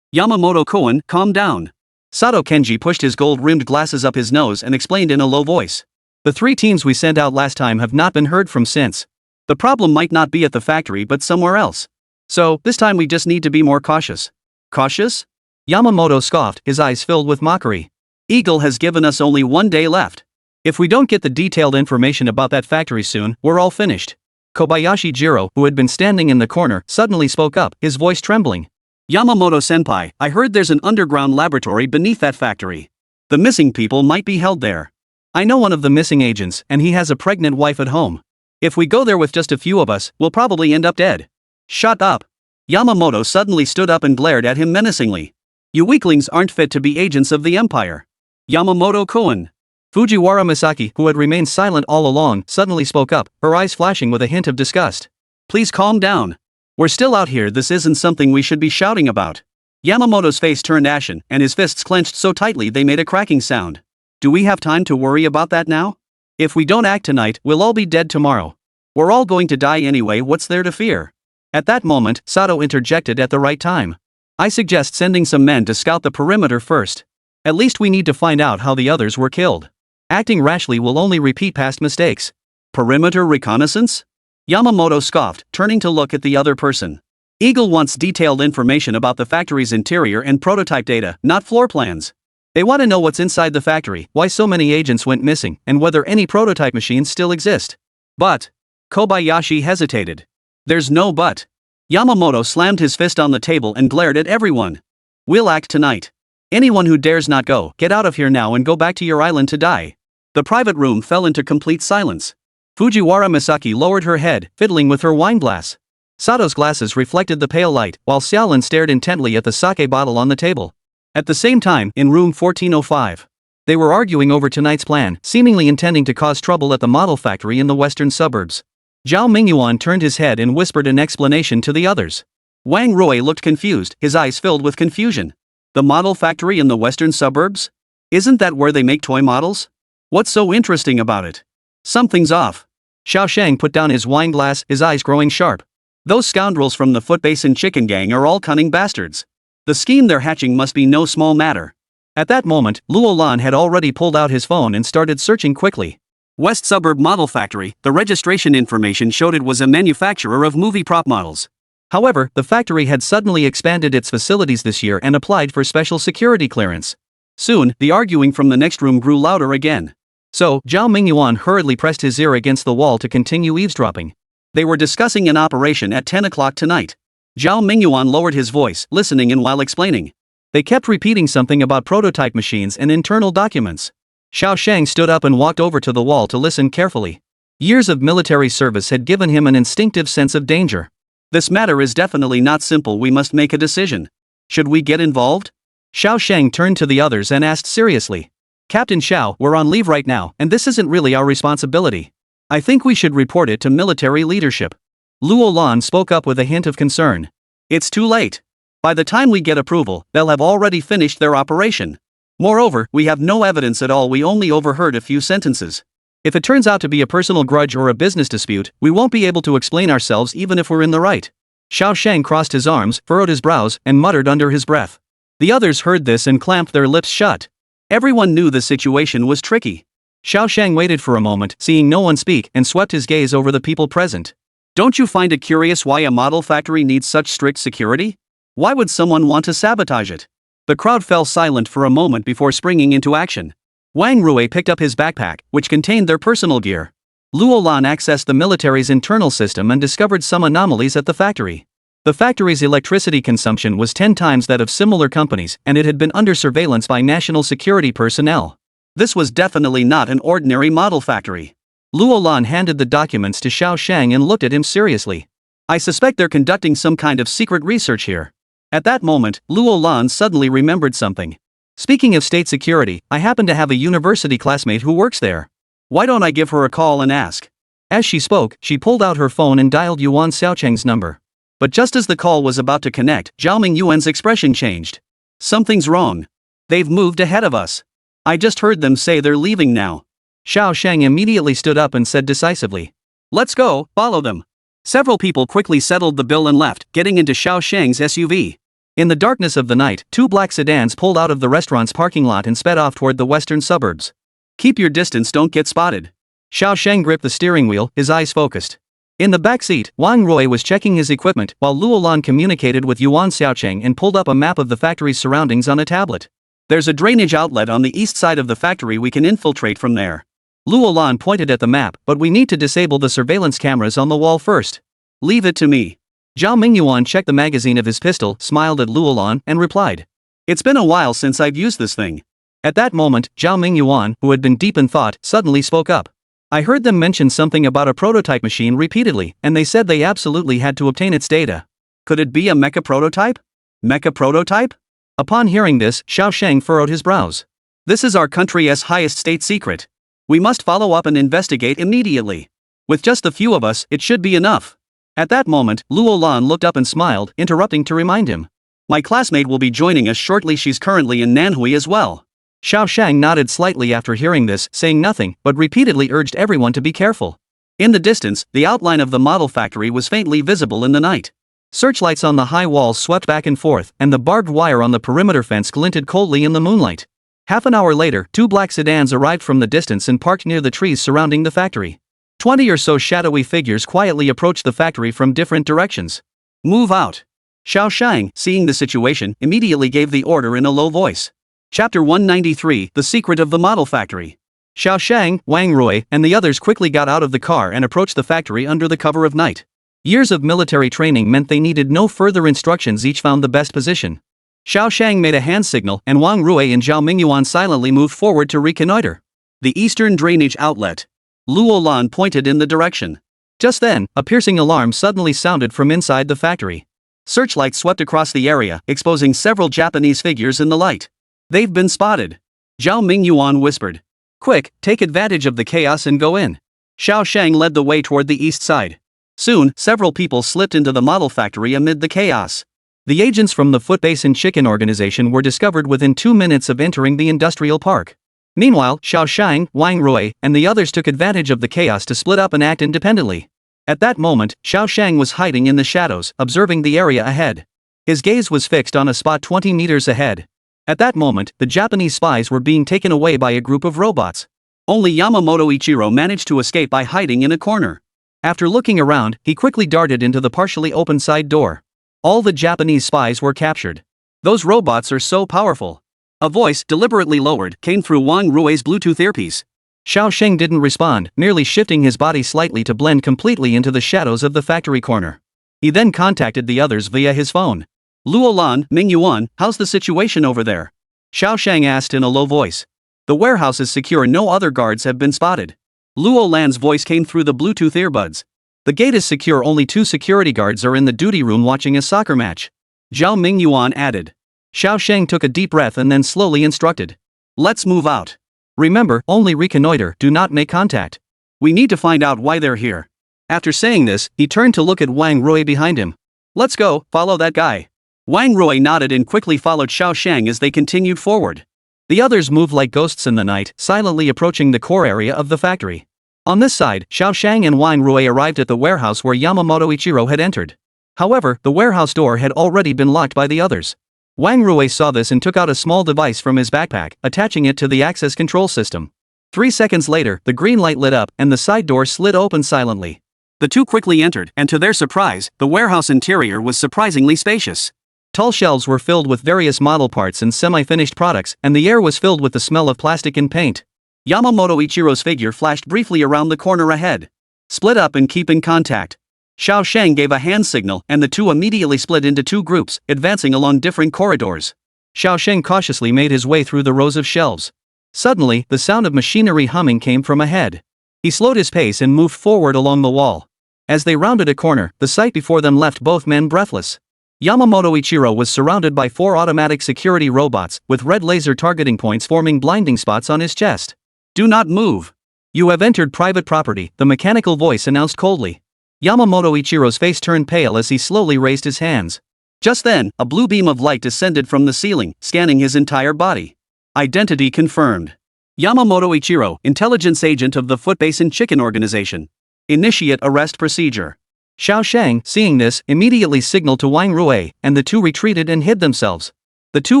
Yamamoto-kun, calm down. Sato Kenji pushed his gold-rimmed glasses up his nose and explained in a low voice. The 3 teams we sent out last time have not been heard from since. The problem might not be at the factory but somewhere else. So, this time we just need to be more cautious. Cautious? Yamamoto scoffed, his eyes filled with mockery. Eagle has given us only 1 day left. If we don't get the detailed information about that factory soon, we're all finished. Kobayashi Jiro, who had been standing in the corner, suddenly spoke up, his voice trembling. Yamamoto-senpai, I heard there's an underground laboratory beneath that factory. The missing people might be held there. I know one of the missing agents, and he has a pregnant wife at home. If we go there with just a few of us, we'll probably end up dead. Shut up. Yamamoto suddenly stood up and glared at him menacingly. You weaklings aren't fit to be agents of the Empire. Yamamoto-kun. Fujiwara Misaki, who had remained silent all along, suddenly spoke up, her eyes flashing with a hint of disgust. Please calm down. We're still out here, this isn't something we should be shouting about. Yamamoto's face turned ashen, and his fists clenched so tightly they made a cracking sound. Do we have time to worry about that now? If we don't act tonight, we'll all be dead tomorrow. We're all going to die anyway, what's there to fear? At that moment, Sato interjected at the right time. I suggest sending some men to scout the perimeter first. At least we need to find out how the others were killed. Acting rashly will only repeat past mistakes. Perimeter reconnaissance? Yamamoto scoffed, turning to look at the other person. Eagle wants detailed information about the factory's interior and prototype data, not floor plans. They want to know what's inside the factory, why so many agents went missing, and whether any prototype machines still exist. But Kobayashi hesitated. There's no but. Yamamoto slammed his fist on the table and glared at everyone. We'll act tonight. Anyone who dares not go, get out of here now and go back to your island to die. The private room fell into complete silence. Fujiwara Misaki lowered her head, fiddling with her wine glass. Sato's glasses reflected the pale light, while Xiaolin stared intently at the sake bottle on the table. At the same time, in room 1405, they were arguing over tonight's plan, seemingly intending to cause trouble at the model factory in the western suburbs. Zhao Mingyuan turned his head and whispered an explanation to the others. Wang Rui looked confused, his eyes filled with confusion. The model factory in the western suburbs? Isn't that where they make toy models? What's so interesting about it? Something's off. Xiao Shang put down his wine glass, his eyes growing sharp. Those scoundrels from the Foot Basin Chicken Gang are all cunning bastards. The scheme they're hatching must be no small matter. At that moment, Luo Lan had already pulled out his phone and started searching quickly. West Suburb Model Factory, the registration information showed it was a manufacturer of movie prop models. However, the factory had suddenly expanded its facilities this year and applied for special security clearance. Soon, the arguing from the next room grew louder again. So, Zhao Mingyuan hurriedly pressed his ear against the wall to continue eavesdropping. They were discussing an operation at 10 o'clock tonight. Zhao Mingyuan lowered his voice, listening in while explaining. They kept repeating something about prototype machines and internal documents. Xiao Shang stood up and walked over to the wall to listen carefully. Years of military service had given him an instinctive sense of danger. This matter is definitely not simple. We must make a decision. Should we get involved? Xiao Shang turned to the others and asked seriously. Captain Xiao, we're on leave right now, and this isn't really our responsibility. I think we should report it to military leadership. Luo Lan spoke up with a hint of concern. It's too late. By the time we get approval, they'll have already finished their operation. Moreover, we have no evidence at all. We only overheard a few sentences. If it turns out to be a personal grudge or a business dispute, we won't be able to explain ourselves even if we're in the right. Xiao Shang crossed his arms, furrowed his brows, and muttered under his breath. The others heard this and clamped their lips shut. Everyone knew the situation was tricky. Xiao Shang waited for a moment, seeing no one speak, and swept his gaze over the people present. Don't you find it curious why a model factory needs such strict security? Why would someone want to sabotage it? The crowd fell silent for a moment before springing into action. Wang Rui picked up his backpack, which contained their personal gear. Luo Lan accessed the military's internal system and discovered some anomalies at the factory. The factory's electricity consumption was 10 times that of similar companies, and it had been under surveillance by national security personnel. This was definitely not an ordinary model factory. Luo Lan handed the documents to Xiao Shang and looked at him seriously. I suspect they're conducting some kind of secret research here. At that moment, Luo Lan suddenly remembered something. Speaking of state security, I happen to have a university classmate who works there. Why don't I give her a call and ask? As she spoke, she pulled out her phone and dialed Yuan Xiaocheng's number. But just as the call was about to connect, Zhao Mingyuan's expression changed. Something's wrong. They've moved ahead of us. I just heard them say they're leaving now. Xiao Shang immediately stood up and said decisively. Let's go, follow them. Several people quickly settled the bill and left, getting into Xiao Shang's SUV. In the darkness of the night, 2 black sedans pulled out of the restaurant's parking lot and sped off toward the western suburbs. Keep your distance, don't get spotted. Xiao Shang gripped the steering wheel, his eyes focused. In the back seat, Wang Rui was checking his equipment while Luo Lan communicated with Yuan Xiaocheng and pulled up a map of the factory's surroundings on a tablet. There's a drainage outlet on the east side of the factory. We can infiltrate from there. Luo Lan pointed at the map, but we need to disable the surveillance cameras on the wall first. Leave it to me. Zhao Mingyuan checked the magazine of his pistol, smiled at Luo Lan, and replied. It's been a while since I've used this thing. At that moment, Zhao Mingyuan, who had been deep in thought, suddenly spoke up. I heard them mention something about a prototype machine repeatedly, and they said they absolutely had to obtain its data. Could it be a mecha prototype? Mecha prototype? Upon hearing this, Xiao Shang furrowed his brows. This is our country's highest state secret. We must follow up and investigate immediately. With just a few of us, it should be enough. At that moment, Luo Lan looked up and smiled, interrupting to remind him. My classmate will be joining us shortly. She's currently in Nanhui as well. Xiao Shang nodded slightly after hearing this, saying nothing, but repeatedly urged everyone to be careful. In the distance, the outline of the model factory was faintly visible in the night. Searchlights on the high walls swept back and forth, and the barbed wire on the perimeter fence glinted coldly in the moonlight. Half an hour later, 2 black sedans arrived from the distance and parked near the trees surrounding the factory. 20 or so shadowy figures quietly approached the factory from different directions. Move out. Xiao Shang, seeing the situation, immediately gave the order in a low voice. Chapter 193, The Secret of the Model Factory. Xiao Shang, Wang Rui, and the others quickly got out of the car and approached the factory under the cover of night. Years of military training meant they needed no further instructions, each found the best position. Xiao Shang made a hand signal and Wang Rui and Zhao Mingyuan silently moved forward to reconnoiter. The eastern drainage outlet. Luo Lan pointed in the direction. Just then, a piercing alarm suddenly sounded from inside the factory. Searchlights swept across the area, exposing several Japanese figures in the light. They've been spotted. Zhao Mingyuan whispered. Quick, take advantage of the chaos and go in. Xiao Shang led the way toward the east side. Soon, several people slipped into the model factory amid the chaos. The agents from the Foot Basin Chicken Organization were discovered within 2 minutes of entering the industrial park. Meanwhile, Xiao Shang, Wang Rui, and the others took advantage of the chaos to split up and act independently. At that moment, Xiao Shang was hiding in the shadows, observing the area ahead. His gaze was fixed on a spot 20 meters ahead. At that moment, the Japanese spies were being taken away by a group of robots. Only Yamamoto Ichiro managed to escape by hiding in a corner. After looking around, he quickly darted into the partially open side door. All the Japanese spies were captured. Those robots are so powerful. A voice, deliberately lowered, came through Wang Rui's Bluetooth earpiece. Xiao Shang didn't respond, merely shifting his body slightly to blend completely into the shadows of the factory corner. He then contacted the others via his phone. Luo Lan, Mingyuan, how's the situation over there? Xiao Shang asked in a low voice. The warehouse is secure, no other guards have been spotted. Luo Lan's voice came through the Bluetooth earbuds. The gate is secure, only 2 security guards are in the duty room watching a soccer match. Zhao Mingyuan added. Xiao Shang took a deep breath and then slowly instructed. Let's move out. Remember, only reconnoiter, do not make contact. We need to find out why they're here. After saying this, he turned to look at Wang Rui behind him. Let's go, follow that guy. Wang Rui nodded and quickly followed Xiao Shang as they continued forward. The others moved like ghosts in the night, silently approaching the core area of the factory. On this side, Xiao Shang and Wang Rui arrived at the warehouse where Yamamoto Ichiro had entered. However, the warehouse door had already been locked by the others. Wang Rui saw this and took out a small device from his backpack, attaching it to the access control system. 3 seconds later, the green light lit up and the side door slid open silently. The two quickly entered, and to their surprise, the warehouse interior was surprisingly spacious. Tall shelves were filled with various model parts and semi-finished products, and the air was filled with the smell of plastic and paint. Yamamoto Ichiro's figure flashed briefly around the corner ahead. Split up and keep in contact. Xiao Shang gave a hand signal and the two immediately split into 2 groups, advancing along different corridors. Xiao Shang cautiously made his way through the rows of shelves. Suddenly, the sound of machinery humming came from ahead. He slowed his pace and moved forward along the wall. As they rounded a corner, the sight before them left both men breathless. Yamamoto Ichiro was surrounded by 4 automatic security robots, with red laser targeting points forming blinding spots on his chest. Do not move. You have entered private property, the mechanical voice announced coldly. Yamamoto Ichiro's face turned pale as he slowly raised his hands. Just then, a blue beam of light descended from the ceiling, scanning his entire body. Identity confirmed. Yamamoto Ichiro, intelligence agent of the Foot Basin Chicken Organization. Initiate arrest procedure. Xiao Shang, seeing this, immediately signaled to Wang Rui, and the two retreated and hid themselves. The two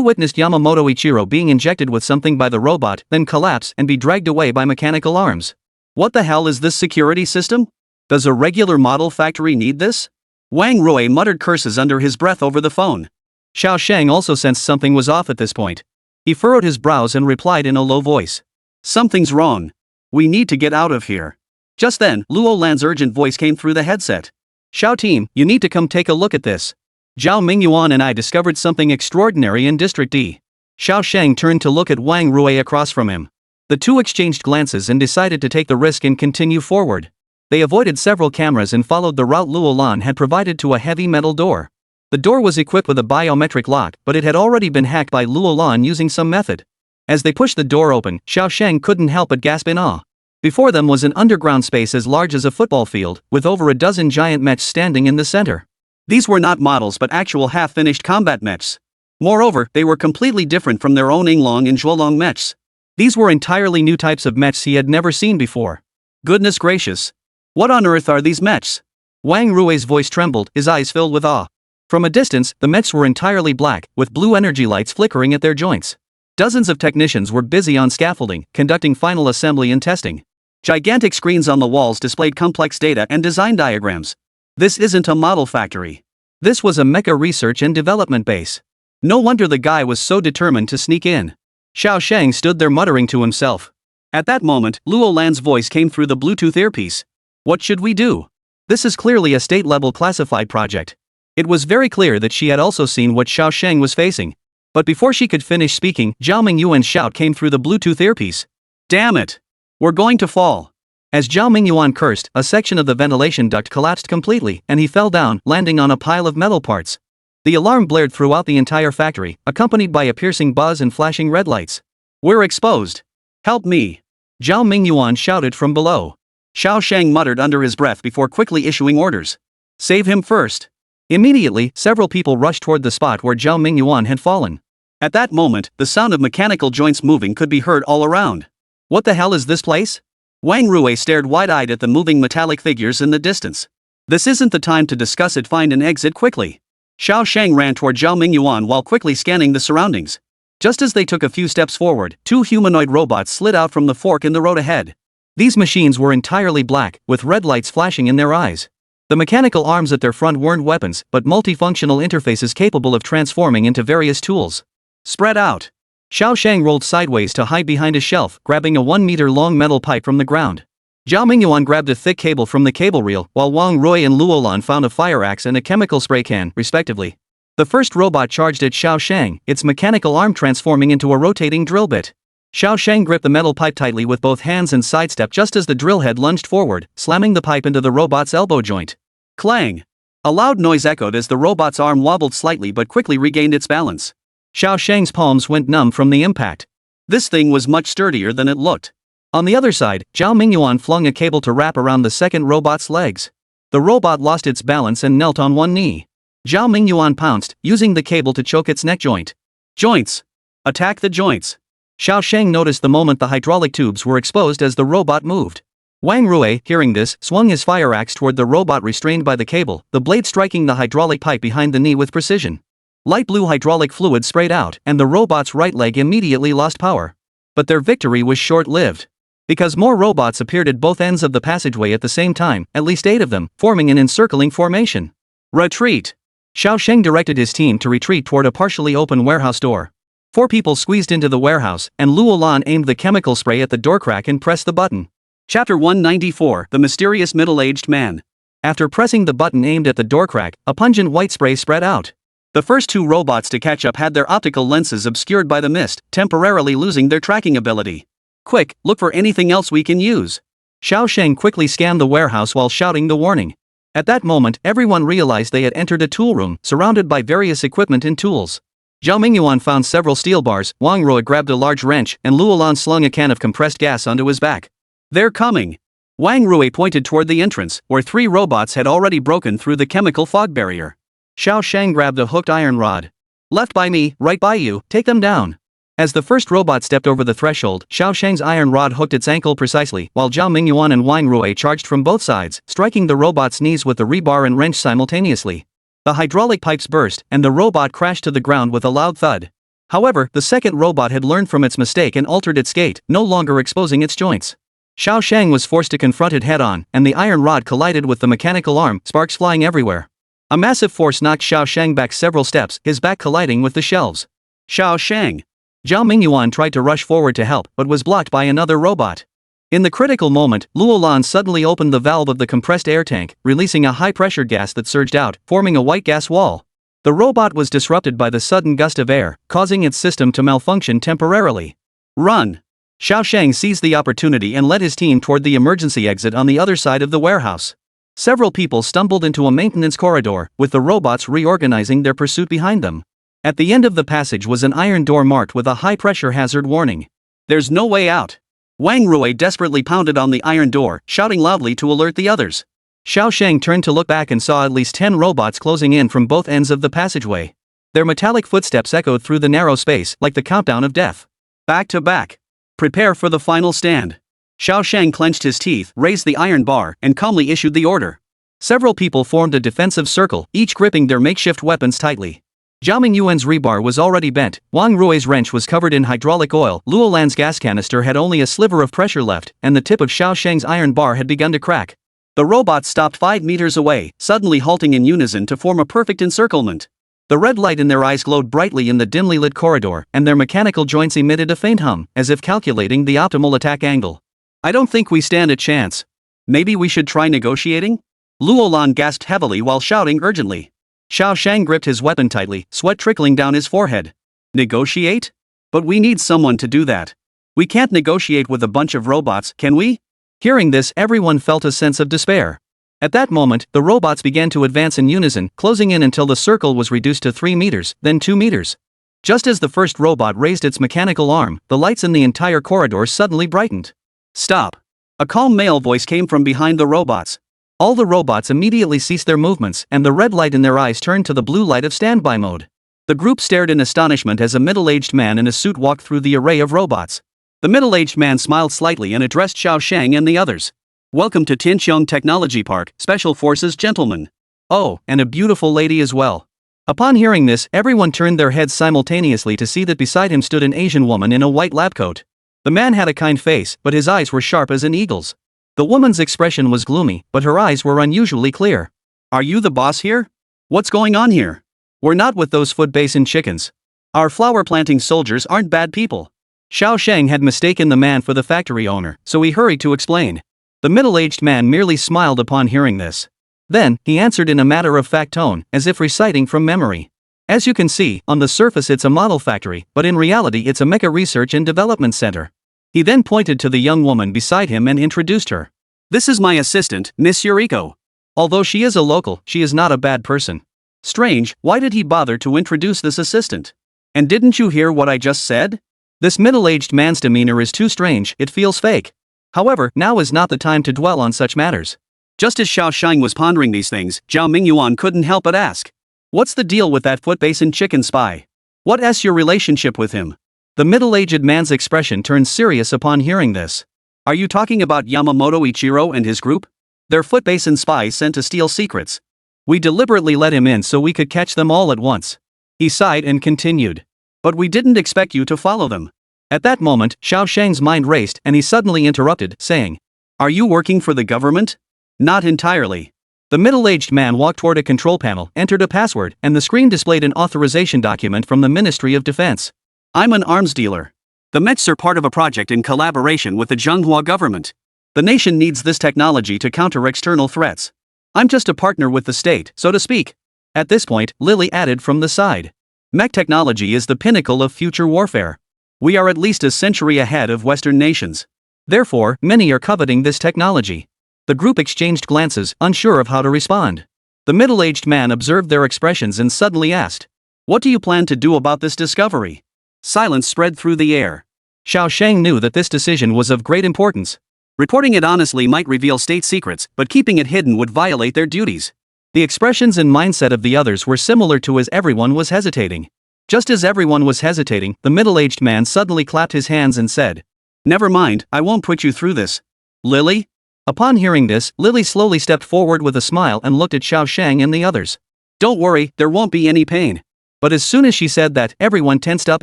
witnessed Yamamoto Ichiro being injected with something by the robot, then collapse and be dragged away by mechanical arms. What the hell is this security system? Does a regular model factory need this? Wang Rui muttered curses under his breath over the phone. Xiao Shang also sensed something was off at this point. He furrowed his brows and replied in a low voice. Something's wrong. We need to get out of here. Just then, Luo Lan's urgent voice came through the headset. Xiao team, you need to come take a look at this. Zhao Mingyuan and I discovered something extraordinary in District D. Xiao Shang turned to look at Wang Rui across from him. The two exchanged glances and decided to take the risk and continue forward. They avoided several cameras and followed the route Luo Lan had provided to a heavy metal door. The door was equipped with a biometric lock, but it had already been hacked by Luo Lan using some method. As they pushed the door open, Xiao Shang couldn't help but gasp in awe. Before them was an underground space as large as a football field, with over a dozen giant mechs standing in the center. These were not models but actual half-finished combat mechs. Moreover, they were completely different from their own Yinglong and Zhuolong mechs. These were entirely new types of mechs he had never seen before. Goodness gracious. What on earth are these mechs? Wang Rui's voice trembled, his eyes filled with awe. From a distance, the mechs were entirely black, with blue energy lights flickering at their joints. Dozens of technicians were busy on scaffolding, conducting final assembly and testing. Gigantic screens on the walls displayed complex data and design diagrams. This isn't a model factory. This was a mecha research and development base. No wonder the guy was so determined to sneak in. Xiao Shang stood there muttering to himself. At that moment, Luo Lan's voice came through the Bluetooth earpiece. What should we do? This is clearly a state-level classified project. It was very clear that she had also seen what Xiao Shang was facing. But before she could finish speaking, Zhao Mingyuan's shout came through the Bluetooth earpiece. Damn it! We're going to fall. As Zhao Mingyuan cursed, a section of the ventilation duct collapsed completely, and he fell down, landing on a pile of metal parts. The alarm blared throughout the entire factory, accompanied by a piercing buzz and flashing red lights. We're exposed. Help me! Zhao Mingyuan shouted from below. Xiao Shang muttered under his breath before quickly issuing orders. Save him first. Immediately, several people rushed toward the spot where Zhao Mingyuan had fallen. At that moment, the sound of mechanical joints moving could be heard all around. What the hell is this place? Wang Rui stared wide-eyed at the moving metallic figures in the distance. This isn't the time to discuss it, find an exit quickly. Xiao Shang ran toward Zhao Mingyuan while quickly scanning the surroundings. Just as they took a few steps forward, two humanoid robots slid out from the fork in the road ahead. These machines were entirely black, with red lights flashing in their eyes. The mechanical arms at their front weren't weapons, but multifunctional interfaces capable of transforming into various tools. Spread out. Xiao Shang rolled sideways to hide behind a shelf, grabbing a 1-meter-long metal pipe from the ground. Zhao Mingyuan grabbed a thick cable from the cable reel, while Wang Rui and Luolan found a fire axe and a chemical spray can, respectively. The first robot charged at Xiao Shang, its mechanical arm transforming into a rotating drill bit. Xiao Shang gripped the metal pipe tightly with both hands and sidestepped just as the drill head lunged forward, slamming the pipe into the robot's elbow joint. Clang! A loud noise echoed as the robot's arm wobbled slightly but quickly regained its balance. Xiao Shang's palms went numb from the impact. This thing was much sturdier than it looked. On the other side, Zhao Mingyuan flung a cable to wrap around the second robot's legs. The robot lost its balance and knelt on one knee. Zhao Mingyuan pounced, using the cable to choke its neck joint. Joints! Attack the joints! Xiao Shang noticed the moment the hydraulic tubes were exposed as the robot moved. Wang Rui, hearing this, swung his fire axe toward the robot restrained by the cable, the blade striking the hydraulic pipe behind the knee with precision. Light blue hydraulic fluid sprayed out, and the robot's right leg immediately lost power. But their victory was short-lived. Because more robots appeared at both ends of the passageway at the same time, at least 8 of them, forming an encircling formation. Retreat! Xiao Shang directed his team to retreat toward a partially open warehouse door. 4 people squeezed into the warehouse, and Luolan aimed the chemical spray at the door crack and pressed the button. Chapter 194, The Mysterious Middle-Aged Man. After pressing the button aimed at the door crack, a pungent white spray spread out. The first 2 robots to catch up had their optical lenses obscured by the mist, temporarily losing their tracking ability. Quick, look for anything else we can use. Xiao Shang quickly scanned the warehouse while shouting the warning. At that moment, everyone realized they had entered a tool room, surrounded by various equipment and tools. Zhao Mingyuan found several steel bars, Wang Rui grabbed a large wrench, and Luolan slung a can of compressed gas onto his back. They're coming! Wang Rui pointed toward the entrance, where 3 robots had already broken through the chemical fog barrier. Xiao Shang grabbed a hooked iron rod. Left by me, right by you, take them down. As the first robot stepped over the threshold, Xiao Shang's iron rod hooked its ankle precisely, while Zhao Mingyuan and Wang Rui charged from both sides, striking the robot's knees with the rebar and wrench simultaneously. The hydraulic pipes burst, and the robot crashed to the ground with a loud thud. However, the second robot had learned from its mistake and altered its gait, no longer exposing its joints. Xiao Shang was forced to confront it head-on, and the iron rod collided with the mechanical arm, sparks flying everywhere. A massive force knocked Xiao Shang back several steps, his back colliding with the shelves. Xiao Shang! Zhao Mingyuan tried to rush forward to help, but was blocked by another robot. In the critical moment, Luolan suddenly opened the valve of the compressed air tank, releasing a high-pressure gas that surged out, forming a white gas wall. The robot was disrupted by the sudden gust of air, causing its system to malfunction temporarily. Run! Xiao Shang seized the opportunity and led his team toward the emergency exit on the other side of the warehouse. Several people stumbled into a maintenance corridor, with the robots reorganizing their pursuit behind them. At the end of the passage was an iron door marked with a high-pressure hazard warning. There's no way out. Wang Rui desperately pounded on the iron door, shouting loudly to alert the others. Xiao Shang turned to look back and saw at least 10 robots closing in from both ends of the passageway. Their metallic footsteps echoed through the narrow space like the countdown of death. Back to back. Prepare for the final stand. Xiao Shang clenched his teeth, raised the iron bar, and calmly issued the order. Several people formed a defensive circle, each gripping their makeshift weapons tightly. Zhao Mingyuan's rebar was already bent, Wang Rui's wrench was covered in hydraulic oil, Luo Lan's gas canister had only a sliver of pressure left, and the tip of Xiao Sheng's iron bar had begun to crack. The robots stopped 5 meters away, suddenly halting in unison to form a perfect encirclement. The red light in their eyes glowed brightly in the dimly lit corridor, and their mechanical joints emitted a faint hum, as if calculating the optimal attack angle. I don't think we stand a chance. Maybe we should try negotiating? Luo Lan gasped heavily while shouting urgently. Xiao Shang gripped his weapon tightly, sweat trickling down his forehead. Negotiate? But we need someone to do that. We can't negotiate with a bunch of robots, can we? Hearing this, everyone felt a sense of despair. At that moment, the robots began to advance in unison, closing in until the circle was reduced to 3 meters, then 2 meters. Just as the first robot raised its mechanical arm, the lights in the entire corridor suddenly brightened. Stop! A calm male voice came from behind the robots. All the robots immediately ceased their movements, and the red light in their eyes turned to the blue light of standby mode. The group stared in astonishment as a middle-aged man in a suit walked through the array of robots. The middle-aged man smiled slightly and addressed Xiao Shang and the others. Welcome to Tinqiang Technology Park, Special Forces gentlemen. Oh, and a beautiful lady as well. Upon hearing this, everyone turned their heads simultaneously to see that beside him stood an Asian woman in a white lab coat. The man had a kind face, but his eyes were sharp as an eagle's. The woman's expression was gloomy, but her eyes were unusually clear. Are you the boss here? What's going on here? We're not with those food basin chickens. Our flower-planting soldiers aren't bad people. Xiao Sheng had mistaken the man for the factory owner, so he hurried to explain. The middle-aged man merely smiled upon hearing this. Then, he answered in a matter-of-fact tone, as if reciting from memory. As you can see, on the surface it's a model factory, but in reality it's a mecha research and development center. He then pointed to the young woman beside him and introduced her. This is my assistant, Miss Yuriko. Although she is a local, she is not a bad person. Strange, why did he bother to introduce this assistant? And didn't you hear what I just said? This middle-aged man's demeanor is too strange, it feels fake. However, now is not the time to dwell on such matters. Just as Xiao Shang was pondering these things, Zhao Mingyuan couldn't help but ask. What's the deal with that foot basin chicken spy? What's your relationship with him? The middle-aged man's expression turned serious upon hearing this. Are you talking about Yamamoto Ichiro and his group? They're foot basin spies sent to steal secrets. We deliberately let him in so we could catch them all at once. He sighed and continued. But we didn't expect you to follow them. At that moment, Xiao Shang's mind raced and he suddenly interrupted, saying, Are you working for the government? Not entirely. The middle-aged man walked toward a control panel, entered a password, and the screen displayed an authorization document from the Ministry of Defense. I'm an arms dealer. The Mechs are part of a project in collaboration with the Zhenghua government. The nation needs this technology to counter external threats. I'm just a partner with the state, so to speak. At this point, Lily added from the side. Mech technology is the pinnacle of future warfare. We are at least a century ahead of Western nations. Therefore, many are coveting this technology. The group exchanged glances, unsure of how to respond. The middle-aged man observed their expressions and suddenly asked, What do you plan to do about this discovery? Silence spread through the air. Xiao Sheng knew that this decision was of great importance. Reporting it honestly might reveal state secrets, but keeping it hidden would violate their duties. The expressions and mindset of the others were similar to as everyone was hesitating. Just as everyone was hesitating, the middle-aged man suddenly clapped his hands and said, Never mind, I won't put you through this. Lily? Upon hearing this, Lily slowly stepped forward with a smile and looked at Xiao Shang and the others. Don't worry, there won't be any pain. But as soon as she said that, everyone tensed up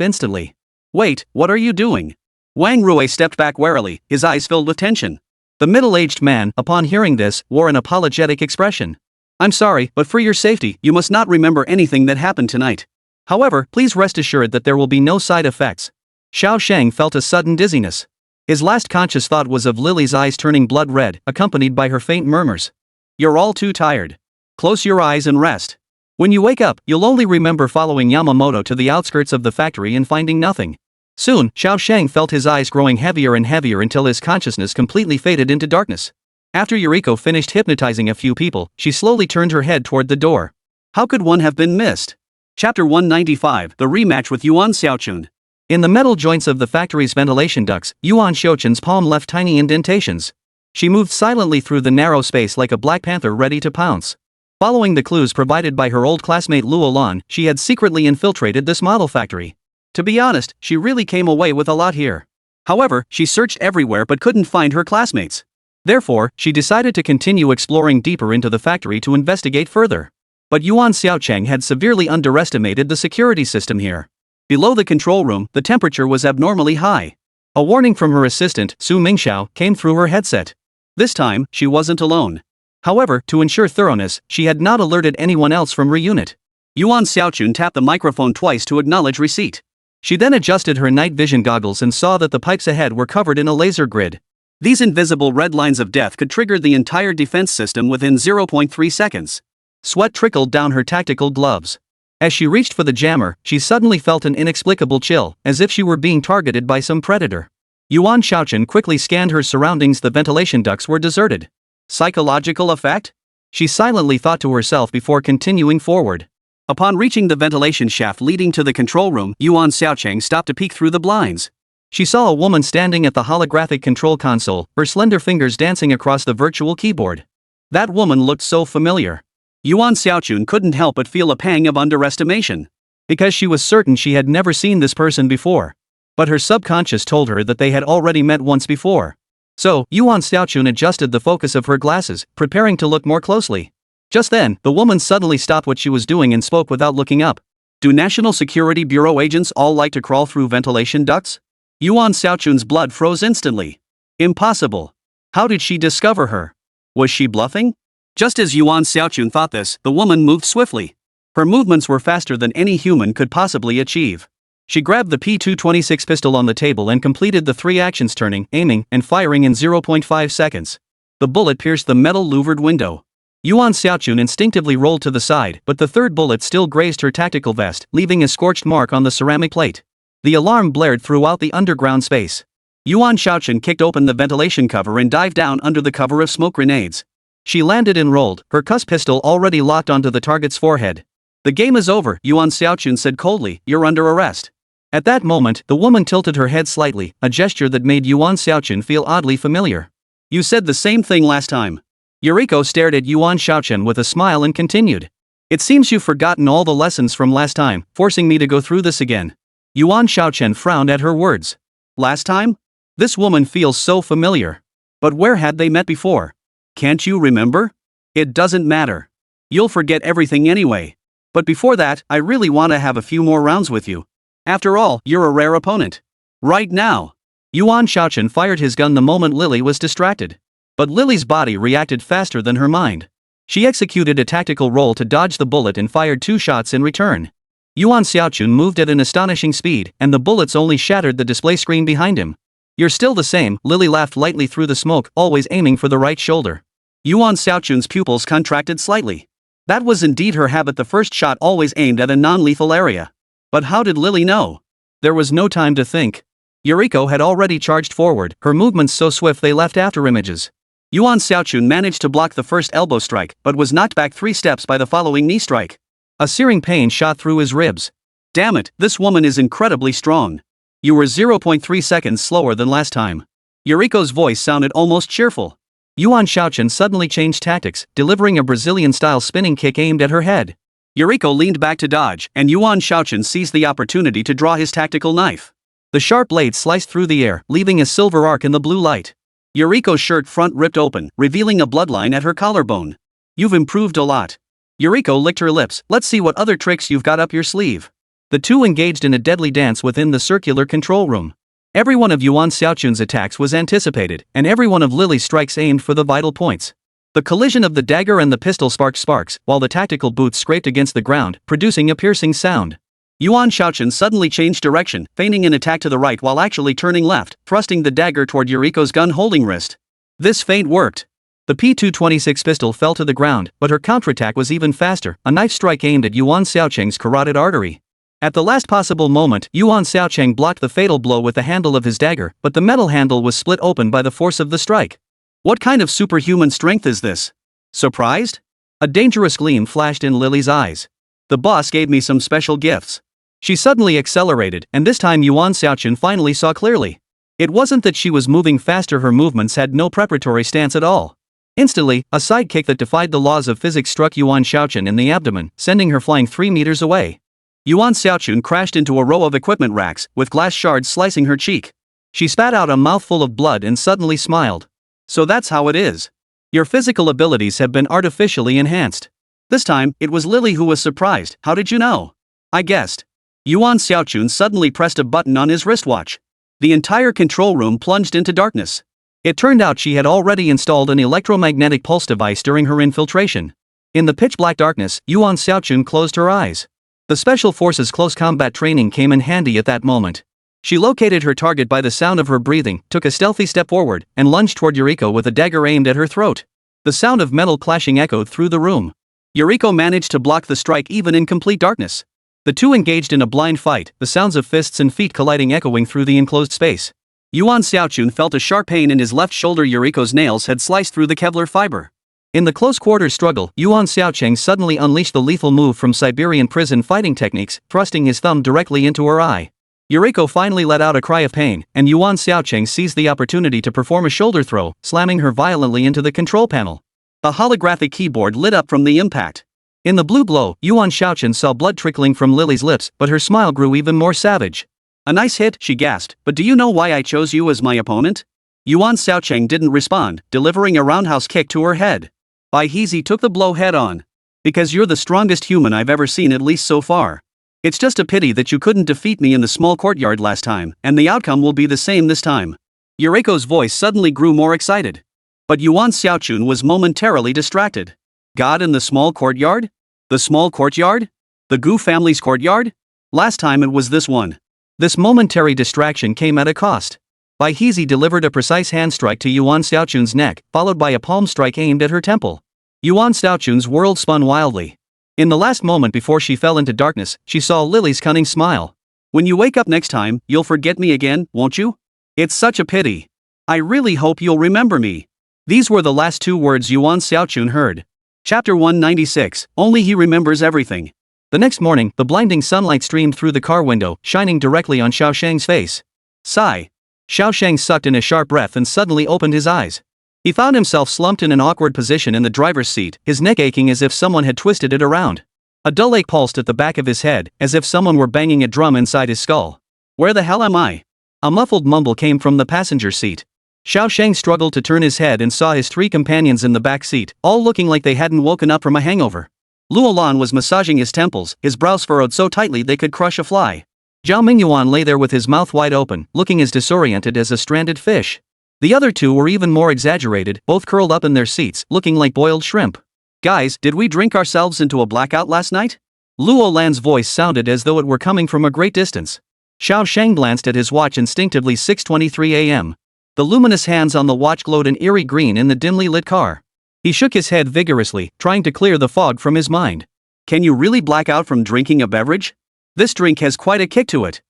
instantly. Wait, what are you doing? Wang Rui stepped back warily, his eyes filled with tension. The middle-aged man, upon hearing this, wore an apologetic expression. I'm sorry, but for your safety, you must not remember anything that happened tonight. However, please rest assured that there will be no side effects. Xiao Sheng felt a sudden dizziness. His last conscious thought was of Lily's eyes turning blood red, accompanied by her faint murmurs. You're all too tired. Close your eyes and rest. When you wake up, you'll only remember following Yamamoto to the outskirts of the factory and finding nothing. Soon, Xiao Sheng felt his eyes growing heavier and heavier until his consciousness completely faded into darkness. After Yuriko finished hypnotizing a few people, she slowly turned her head toward the door. How could one have been missed? Chapter 195, The Rematch with Yuan Xiaochun. In the metal joints of the factory's ventilation ducts, Yuan Xiaochun's palm left tiny indentations. She moved silently through the narrow space like a black panther ready to pounce. Following the clues provided by her old classmate Luo Lan, she had secretly infiltrated this model factory. To be honest, she really came away with a lot here. However, she searched everywhere but couldn't find her classmates. Therefore, she decided to continue exploring deeper into the factory to investigate further. But Yuan Xiaocheng had severely underestimated the security system here. Below the control room, the temperature was abnormally high. A warning from her assistant, Su Mingxiao, came through her headset. This time, she wasn't alone. However, to ensure thoroughness, she had not alerted anyone else from her unit. Yuan Xiaochun tapped the microphone twice to acknowledge receipt. She then adjusted her night vision goggles and saw that the pipes ahead were covered in a laser grid. These invisible red lines of death could trigger the entire defense system within 0.3 seconds. Sweat trickled down her tactical gloves. As she reached for the jammer, she suddenly felt an inexplicable chill, as if she were being targeted by some predator. Yuan Xiaochun quickly scanned her surroundings. The ventilation ducts were deserted. Psychological effect? She silently thought to herself before continuing forward. Upon reaching the ventilation shaft leading to the control room, Yuan Xiaocheng stopped to peek through the blinds. She saw a woman standing at the holographic control console, her slender fingers dancing across the virtual keyboard. That woman looked so familiar. Yuan Xiaochun couldn't help but feel a pang of underestimation. Because she was certain she had never seen this person before. But her subconscious told her that they had already met once before. So, Yuan Xiaochun adjusted the focus of her glasses, preparing to look more closely. Just then, the woman suddenly stopped what she was doing and spoke without looking up. Do National Security Bureau agents all like to crawl through ventilation ducts? Yuan Xiaochun's blood froze instantly. Impossible. How did she discover her? Was she bluffing? Just as Yuan Xiaochun thought this, the woman moved swiftly. Her movements were faster than any human could possibly achieve. She grabbed the P226 pistol on the table and completed the 3 actions: turning, aiming, and firing in 0.5 seconds. The bullet pierced the metal louvered window. Yuan Xiaochun instinctively rolled to the side, but the third bullet still grazed her tactical vest, leaving a scorched mark on the ceramic plate. The alarm blared throughout the underground space. Yuan Xiaochun kicked open the ventilation cover and dived down under the cover of smoke grenades. She landed and rolled, her cuss pistol already locked onto the target's forehead. The game is over, Yuan Xiaochun said coldly, you're under arrest. At that moment, the woman tilted her head slightly, a gesture that made Yuan Xiaochun feel oddly familiar. You said the same thing last time. Yuriko stared at Yuan Xiaochun with a smile and continued. It seems you've forgotten all the lessons from last time, forcing me to go through this again. Yuan Xiaochun frowned at her words. Last time? This woman feels so familiar. But where had they met before? Can't you remember? It doesn't matter. You'll forget everything anyway. But before that, I really want to have a few more rounds with you. After all, you're a rare opponent. Right now. Yuan Xiaochun fired his gun the moment Lily was distracted. But Lily's body reacted faster than her mind. She executed a tactical roll to dodge the bullet and fired 2 shots in return. Yuan Xiaochun moved at an astonishing speed, and the bullets only shattered the display screen behind him. You're still the same, Lily laughed lightly through the smoke, always aiming for the right shoulder. Yuan Xiaochun's pupils contracted slightly. That was indeed her habit, the first shot always aimed at a non-lethal area. But how did Lily know? There was no time to think. Yuriko had already charged forward, her movements so swift they left afterimages. Yuan Xiaochun managed to block the first elbow strike, but was knocked back 3 steps by the following knee strike. A searing pain shot through his ribs. Damn it, this woman is incredibly strong. You were 0.3 seconds slower than last time. Yuriko's voice sounded almost cheerful. Yuan Xiaochun suddenly changed tactics, delivering a Brazilian-style spinning kick aimed at her head. Yuriko leaned back to dodge, and Yuan Xiaochun seized the opportunity to draw his tactical knife. The sharp blade sliced through the air, leaving a silver arc in the blue light. Yuriko's shirt front ripped open, revealing a bloodline at her collarbone. You've improved a lot. Yuriko licked her lips. Let's see what other tricks you've got up your sleeve. The two engaged in a deadly dance within the circular control room. Every one of Yuan Xiaochun's attacks was anticipated, and every one of Lily's strikes aimed for the vital points. The collision of the dagger and the pistol sparked sparks, while the tactical boots scraped against the ground, producing a piercing sound. Yuan Xiaochun suddenly changed direction, feigning an attack to the right while actually turning left, thrusting the dagger toward Yuriko's gun-holding wrist. This feint worked. The P226 pistol fell to the ground, but her counterattack was even faster, a knife strike aimed at Yuan Xiaocheng's carotid artery. At the last possible moment, Yuan Xiaocheng blocked the fatal blow with the handle of his dagger, but the metal handle was split open by the force of the strike. What kind of superhuman strength is this? Surprised? A dangerous gleam flashed in Lily's eyes. The boss gave me some special gifts. She suddenly accelerated, and this time Yuan Xiaochun finally saw clearly. It wasn't that she was moving faster, her movements had no preparatory stance at all. Instantly, a side kick that defied the laws of physics struck Yuan Xiaochun in the abdomen, sending her flying 3 meters away. Yuan Xiaochun crashed into a row of equipment racks, with glass shards slicing her cheek. She spat out a mouthful of blood and suddenly smiled. So that's how it is. Your physical abilities have been artificially enhanced. This time, it was Lily who was surprised. How did you know? I guessed. Yuan Xiaochun suddenly pressed a button on his wristwatch. The entire control room plunged into darkness. It turned out she had already installed an electromagnetic pulse device during her infiltration. In the pitch-black darkness, Yuan Xiaochun closed her eyes. The Special Forces close combat training came in handy at that moment. She located her target by the sound of her breathing, took a stealthy step forward, and lunged toward Yuriko with a dagger aimed at her throat. The sound of metal clashing echoed through the room. Yuriko managed to block the strike even in complete darkness. The two engaged in a blind fight, the sounds of fists and feet colliding echoing through the enclosed space. Yuan Xiaochun felt a sharp pain in his left shoulder. Yuriko's nails had sliced through the Kevlar fiber. In the close-quarters struggle, Yuan Xiaocheng suddenly unleashed the lethal move from Siberian prison fighting techniques, thrusting his thumb directly into her eye. Yuriko finally let out a cry of pain, and Yuan Xiaocheng seized the opportunity to perform a shoulder throw, slamming her violently into the control panel. A holographic keyboard lit up from the impact. In the blue glow, Yuan Xiaocheng saw blood trickling from Lily's lips, but her smile grew even more savage. "A nice hit," she gasped, "but do you know why I chose you as my opponent?" Yuan Xiaocheng didn't respond, delivering a roundhouse kick to her head. Bai Heezy took the blow head-on. "Because you're the strongest human I've ever seen, at least so far. It's just a pity that you couldn't defeat me in the small courtyard last time, and the outcome will be the same this time." Yuriko's voice suddenly grew more excited. But Yuan Xiaochun was momentarily distracted. God in the small courtyard? The small courtyard? The Gu family's courtyard? Last time it was this one. This momentary distraction came at a cost. Bai Heezy delivered a precise hand strike to Yuan Xiaochun's neck, followed by a palm strike aimed at her temple. Yuan Xiaochun's world spun wildly. In the last moment before she fell into darkness, she saw Lily's cunning smile. "When you wake up next time, you'll forget me again, won't you? It's such a pity. I really hope you'll remember me." These were the last two words Yuan Xiaochun heard. Chapter 196, Only He Remembers Everything. The next morning, the blinding sunlight streamed through the car window, shining directly on Xiaosheng's face. Sigh. Xiaosheng sucked in a sharp breath and suddenly opened his eyes. He found himself slumped in an awkward position in the driver's seat, his neck aching as if someone had twisted it around. A dull ache pulsed at the back of his head, as if someone were banging a drum inside his skull. "Where the hell am I?" A muffled mumble came from the passenger seat. Xiaosheng struggled to turn his head and saw his three companions in the back seat, all looking like they hadn't woken up from a hangover. Luolan was massaging his temples, his brows furrowed so tightly they could crush a fly. Zhao Mingyuan lay there with his mouth wide open, looking as disoriented as a stranded fish. The other two were even more exaggerated, both curled up in their seats, looking like boiled shrimp. "Guys, did we drink ourselves into a blackout last night?" Luolan's voice sounded as though it were coming from a great distance. Xiaosheng glanced at his watch instinctively. 6:23 a.m. The luminous hands on the watch glowed an eerie green in the dimly lit car. He shook his head vigorously, trying to clear the fog from his mind. "Can you really black out from drinking a beverage? This drink has quite a kick to it."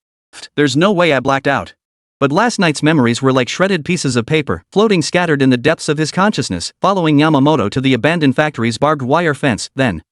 "There's no way I blacked out." But last night's memories were like shredded pieces of paper, floating scattered in the depths of his consciousness, following Yamamoto to the abandoned factory's barbed wire fence. Then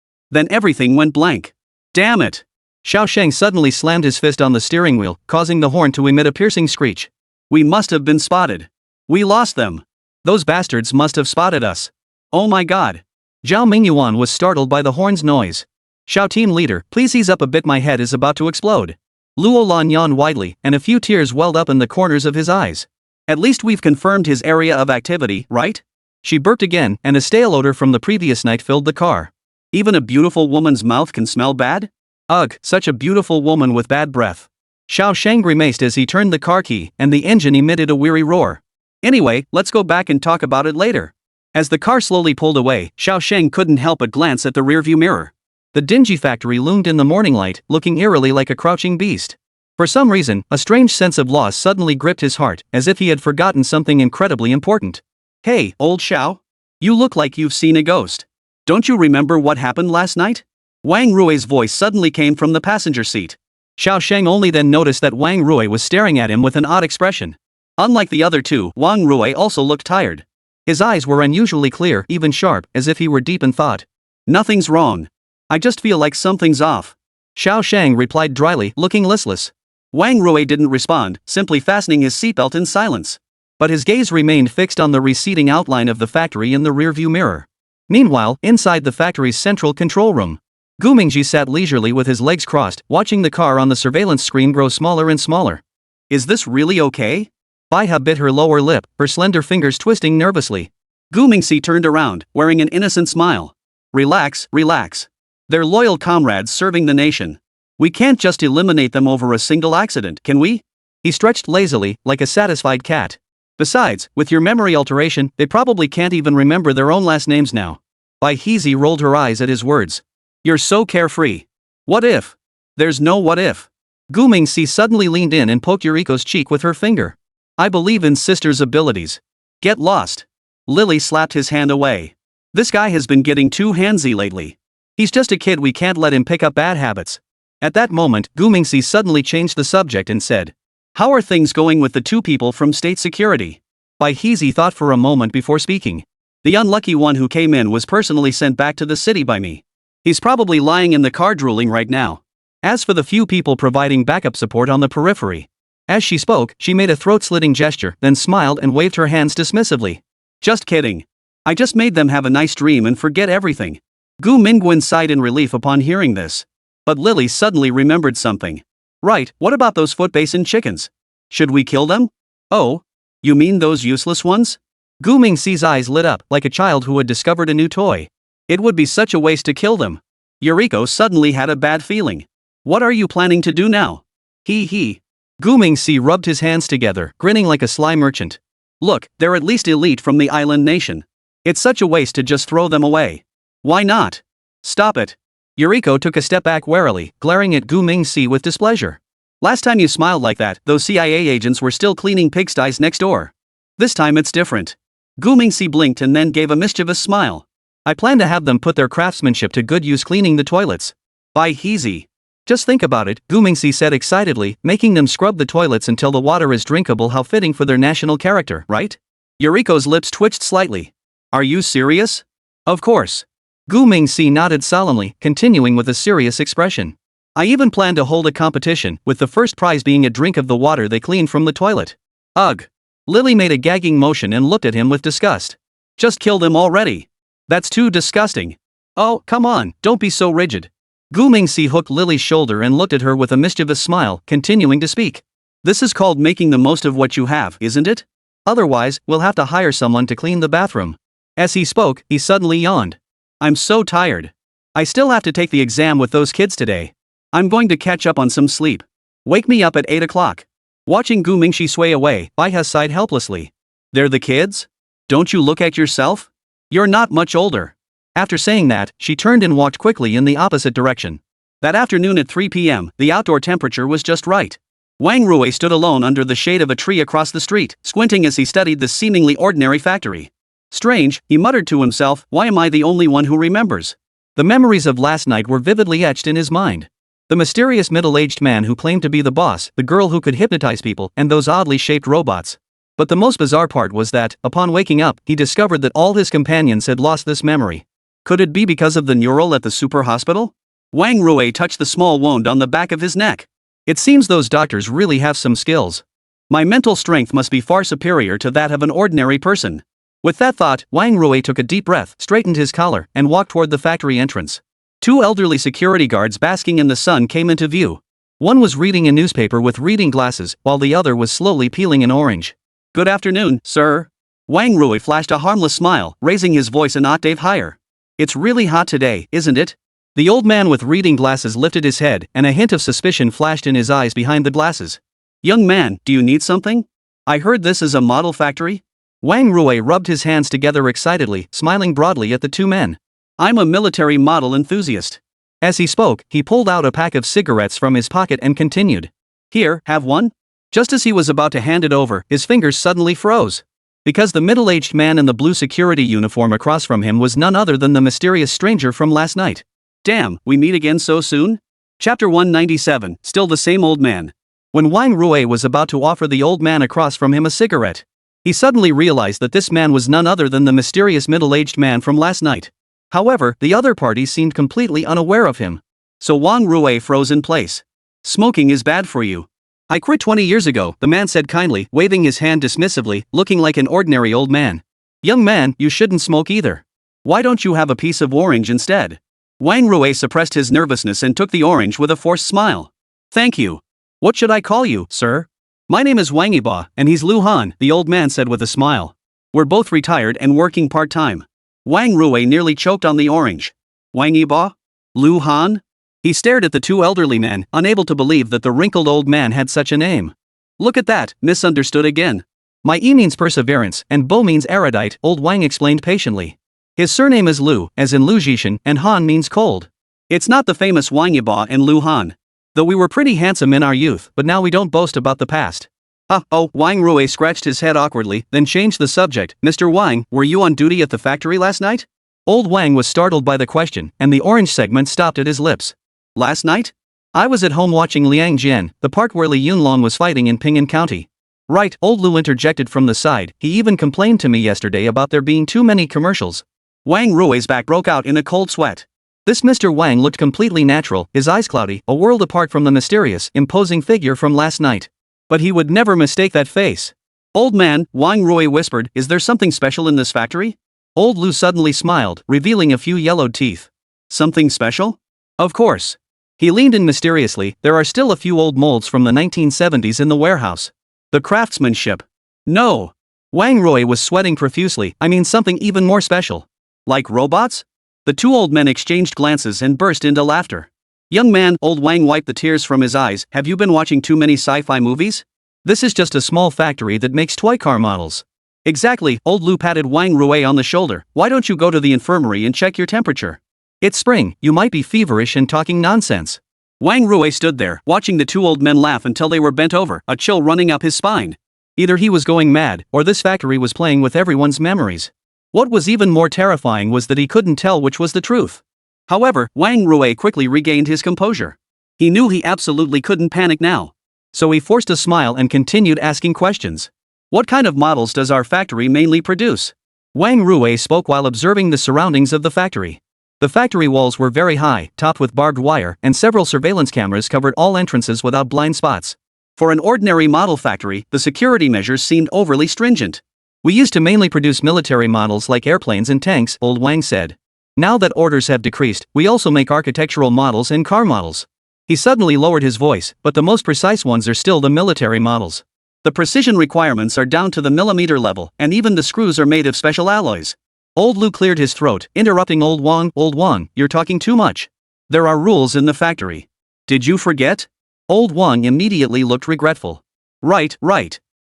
everything went blank. "Damn it!" Xiaosheng suddenly slammed his fist on the steering wheel, causing the horn to emit a piercing screech. "We must have been spotted. We lost them. Those bastards must have spotted us. Oh my god." Zhao Mingyuan was startled by the horn's noise. "Xiao team leader, please ease up a bit, my head is about to explode." Luolan yawned widely, and a few tears welled up in the corners of his eyes. "At least we've confirmed his area of activity, right?" She burped again, and a stale odor from the previous night filled the car. "Even a beautiful woman's mouth can smell bad? Ugh, such a beautiful woman with bad breath." Xiaosheng grimaced as he turned the car key, and the engine emitted a weary roar. "Anyway, let's go back and talk about it later." As the car slowly pulled away, Xiaosheng couldn't help but glance at the rearview mirror. The dingy factory loomed in the morning light, looking eerily like a crouching beast. For some reason, a strange sense of loss suddenly gripped his heart, as if he had forgotten something incredibly important. "Hey, old Xiao. You look like you've seen a ghost. Don't you remember what happened last night?" Wang Rui's voice suddenly came from the passenger seat. Xiaosheng only then noticed that Wang Rui was staring at him with an odd expression. Unlike the other two, Wang Rui also looked tired. His eyes were unusually clear, even sharp, as if he were deep in thought. "Nothing's wrong. I just feel like something's off," Xiaosheng replied dryly, looking listless. Wang Rui didn't respond, simply fastening his seatbelt in silence. But his gaze remained fixed on the receding outline of the factory in the rearview mirror. Meanwhile, inside the factory's central control room, Gu Mingji sat leisurely with his legs crossed, watching the car on the surveillance screen grow smaller and smaller. "Is this really okay?" Baiha bit her lower lip, her slender fingers twisting nervously. Gu Mingxi turned around, wearing an innocent smile. Relax, relax. They're loyal comrades serving the nation. We can't just eliminate them over a single accident, can we? He stretched lazily, like a satisfied cat. Besides, with your memory alteration, they probably can't even remember their own last names now. Bai Heezy rolled her eyes at his words. You're so carefree. What if? There's no what if. Gu Mingxi suddenly leaned in and poked Yuriko's cheek with her finger. I believe in sister's abilities. Get lost. Lily slapped his hand away. This guy has been getting too handsy lately. He's just a kid, we can't let him pick up bad habits. At that moment, Gu Mingxi suddenly changed the subject and said, How are things going with the two people from state security? Bai Heezy thought for a moment before speaking. The unlucky one who came in was personally sent back to the city by me. He's probably lying in the car drooling right now. As for the few people providing backup support on the periphery. As she spoke, she made a throat-slitting gesture, then smiled and waved her hands dismissively. Just kidding. I just made them have a nice dream and forget everything. Gu Mingguan sighed in relief upon hearing this. But Lily suddenly remembered something. Right, what about those foot basin chickens? Should we kill them? Oh, you mean those useless ones? Gu Mingxi's eyes lit up like a child who had discovered a new toy. It would be such a waste to kill them. Yuriko suddenly had a bad feeling. What are you planning to do now? He. Gu Mingxi rubbed his hands together, grinning like a sly merchant. Look, they're at least elite from the island nation. It's such a waste to just throw them away. Why not? Stop it. Yuriko took a step back warily, glaring at Gu Mingxi with displeasure. Last time you smiled like that, those CIA agents were still cleaning pigsties next door. This time it's different. Gu Mingxi blinked and then gave a mischievous smile. I plan to have them put their craftsmanship to good use cleaning the toilets. Bai Heezy. Just think about it, Gu Mingxi said excitedly, making them scrub the toilets until the water is drinkable. How fitting for their national character, right? Yuriko's lips twitched slightly. Are you serious? Of course. Gu Mingxi nodded solemnly, continuing with a serious expression. I even plan to hold a competition, with the first prize being a drink of the water they clean from the toilet. Ugh. Lily made a gagging motion and looked at him with disgust. Just kill them already. That's too disgusting. Oh, come on, don't be so rigid. Gu Mingxi hooked Lily's shoulder and looked at her with a mischievous smile, continuing to speak. This is called making the most of what you have, isn't it? Otherwise, we'll have to hire someone to clean the bathroom. As he spoke, he suddenly yawned. I'm so tired. I still have to take the exam with those kids today. I'm going to catch up on some sleep. Wake me up at 8 o'clock. Watching Gu Mingxi sway away, Baiha sighed helplessly. They're the kids? Don't you look at yourself? You're not much older. After saying that, she turned and walked quickly in the opposite direction. That afternoon at 3 p.m., the outdoor temperature was just right. Wang Rui stood alone under the shade of a tree across the street, squinting as he studied the seemingly ordinary factory. Strange, he muttered to himself, why am I the only one who remembers? The memories of last night were vividly etched in his mind. The mysterious middle-aged man who claimed to be the boss, the girl who could hypnotize people, and those oddly shaped robots. But the most bizarre part was that, upon waking up, he discovered that all his companions had lost this memory. Could it be because of the neural at the super hospital? Wang Rui touched the small wound on the back of his neck. It seems those doctors really have some skills. My mental strength must be far superior to that of an ordinary person. With that thought, Wang Rui took a deep breath, straightened his collar, and walked toward the factory entrance. Two elderly security guards basking in the sun came into view. One was reading a newspaper with reading glasses, while the other was slowly peeling an orange. Good afternoon, sir. Wang Rui flashed a harmless smile, raising his voice an octave higher. It's really hot today, isn't it? The old man with reading glasses lifted his head, and a hint of suspicion flashed in his eyes behind the glasses. Young man, do you need something? I heard this is a model factory? Wang Rui rubbed his hands together excitedly, smiling broadly at the two men. I'm a military model enthusiast. As he spoke, he pulled out a pack of cigarettes from his pocket and continued. Here, have one? Just as he was about to hand it over, his fingers suddenly froze. Because the middle-aged man in the blue security uniform across from him was none other than the mysterious stranger from last night. Damn, we meet again so soon? Chapter 197, still the same old man. When Wang Rui was about to offer the old man across from him a cigarette, he suddenly realized that this man was none other than the mysterious middle-aged man from last night. However, the other party seemed completely unaware of him. So Wang Rui froze in place. Smoking is bad for you. I quit 20 years ago, the man said kindly, waving his hand dismissively, looking like an ordinary old man. Young man, you shouldn't smoke either. Why don't you have a piece of orange instead? Wang Rui suppressed his nervousness and took the orange with a forced smile. Thank you. What should I call you, sir? My name is Wang Yiba, and he's Lu Han, the old man said with a smile. We're both retired and working part-time. Wang Rui nearly choked on the orange. Wang Yibo? Lu Han? He stared at the two elderly men, unable to believe that the wrinkled old man had such a name. Look at that, misunderstood again. My E means perseverance and Bo means erudite, old Wang explained patiently. His surname is Lu, as in Lu Jishan, and Han means cold. It's not the famous Wang Yibo and Lu Han. Though we were pretty handsome in our youth, but now we don't boast about the past. Wang Rui scratched his head awkwardly, then changed the subject. Mr. Wang, were you on duty at the factory last night? Old Wang was startled by the question, and the orange segment stopped at his lips. Last night? I was at home watching Liang Jian, the part where Li Yunlong was fighting in Ping'an County. Right, old Lu interjected from the side, he even complained to me yesterday about there being too many commercials. Wang Rui's back broke out in a cold sweat. This Mr. Wang looked completely natural, his eyes cloudy, a world apart from the mysterious, imposing figure from last night. But he would never mistake that face. Old man, Wang Rui whispered, is there something special in this factory? Old Lu suddenly smiled, revealing a few yellowed teeth. Something special? Of course. He leaned in mysteriously, there are still a few old molds from the 1970s in the warehouse. The craftsmanship. No. Wang Rui was sweating profusely, I mean something even more special. Like robots? The two old men exchanged glances and burst into laughter. Young man, old Wang wiped the tears from his eyes, have you been watching too many sci-fi movies? This is just a small factory that makes toy car models. Exactly, old Lu patted Wang Rui on the shoulder, why don't you go to the infirmary and check your temperature? It's spring, you might be feverish and talking nonsense. Wang Rui stood there, watching the two old men laugh until they were bent over, a chill running up his spine. Either he was going mad, or this factory was playing with everyone's memories. What was even more terrifying was that he couldn't tell which was the truth. However, Wang Rui quickly regained his composure. He knew he absolutely couldn't panic now. So he forced a smile and continued asking questions. What kind of models does our factory mainly produce? Wang Rui spoke while observing the surroundings of the factory. The factory walls were very high, topped with barbed wire, and several surveillance cameras covered all entrances without blind spots. For an ordinary model factory, the security measures seemed overly stringent. We used to mainly produce military models like airplanes and tanks, old Wang said. Now that orders have decreased, we also make architectural models and car models. He suddenly lowered his voice, but the most precise ones are still the military models. The precision requirements are down to the millimeter level, and even the screws are made of special alloys. Old Lu cleared his throat, interrupting Old Wang, you're talking too much. There are rules in the factory. Did you forget? Old Wang immediately looked regretful. Right.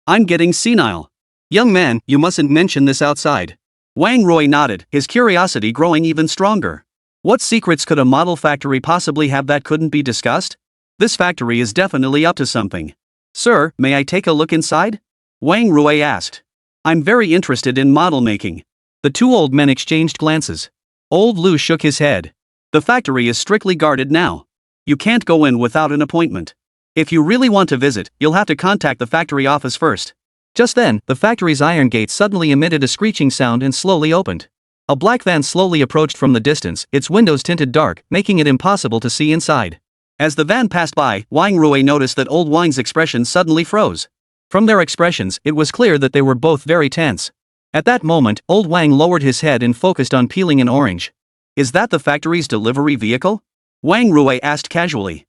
I'm getting senile. Young man, you mustn't mention this outside. Wang Rui nodded, his curiosity growing even stronger. What secrets could a model factory possibly have that couldn't be discussed? This factory is definitely up to something. Sir, may I take a look inside? Wang Rui asked. I'm very interested in model making. The two old men exchanged glances. Old Lu shook his head. The factory is strictly guarded now. You can't go in without an appointment. If you really want to visit, you'll have to contact the factory office first. Just then, the factory's iron gate suddenly emitted a screeching sound and slowly opened. A black van slowly approached from the distance, its windows tinted dark, making it impossible to see inside. As the van passed by, Wang Rui noticed that old Wang's expression suddenly froze. From their expressions, it was clear that they were both very tense. At that moment, old Wang lowered his head and focused on peeling an orange. Is that the factory's delivery vehicle? Wang Rui asked casually.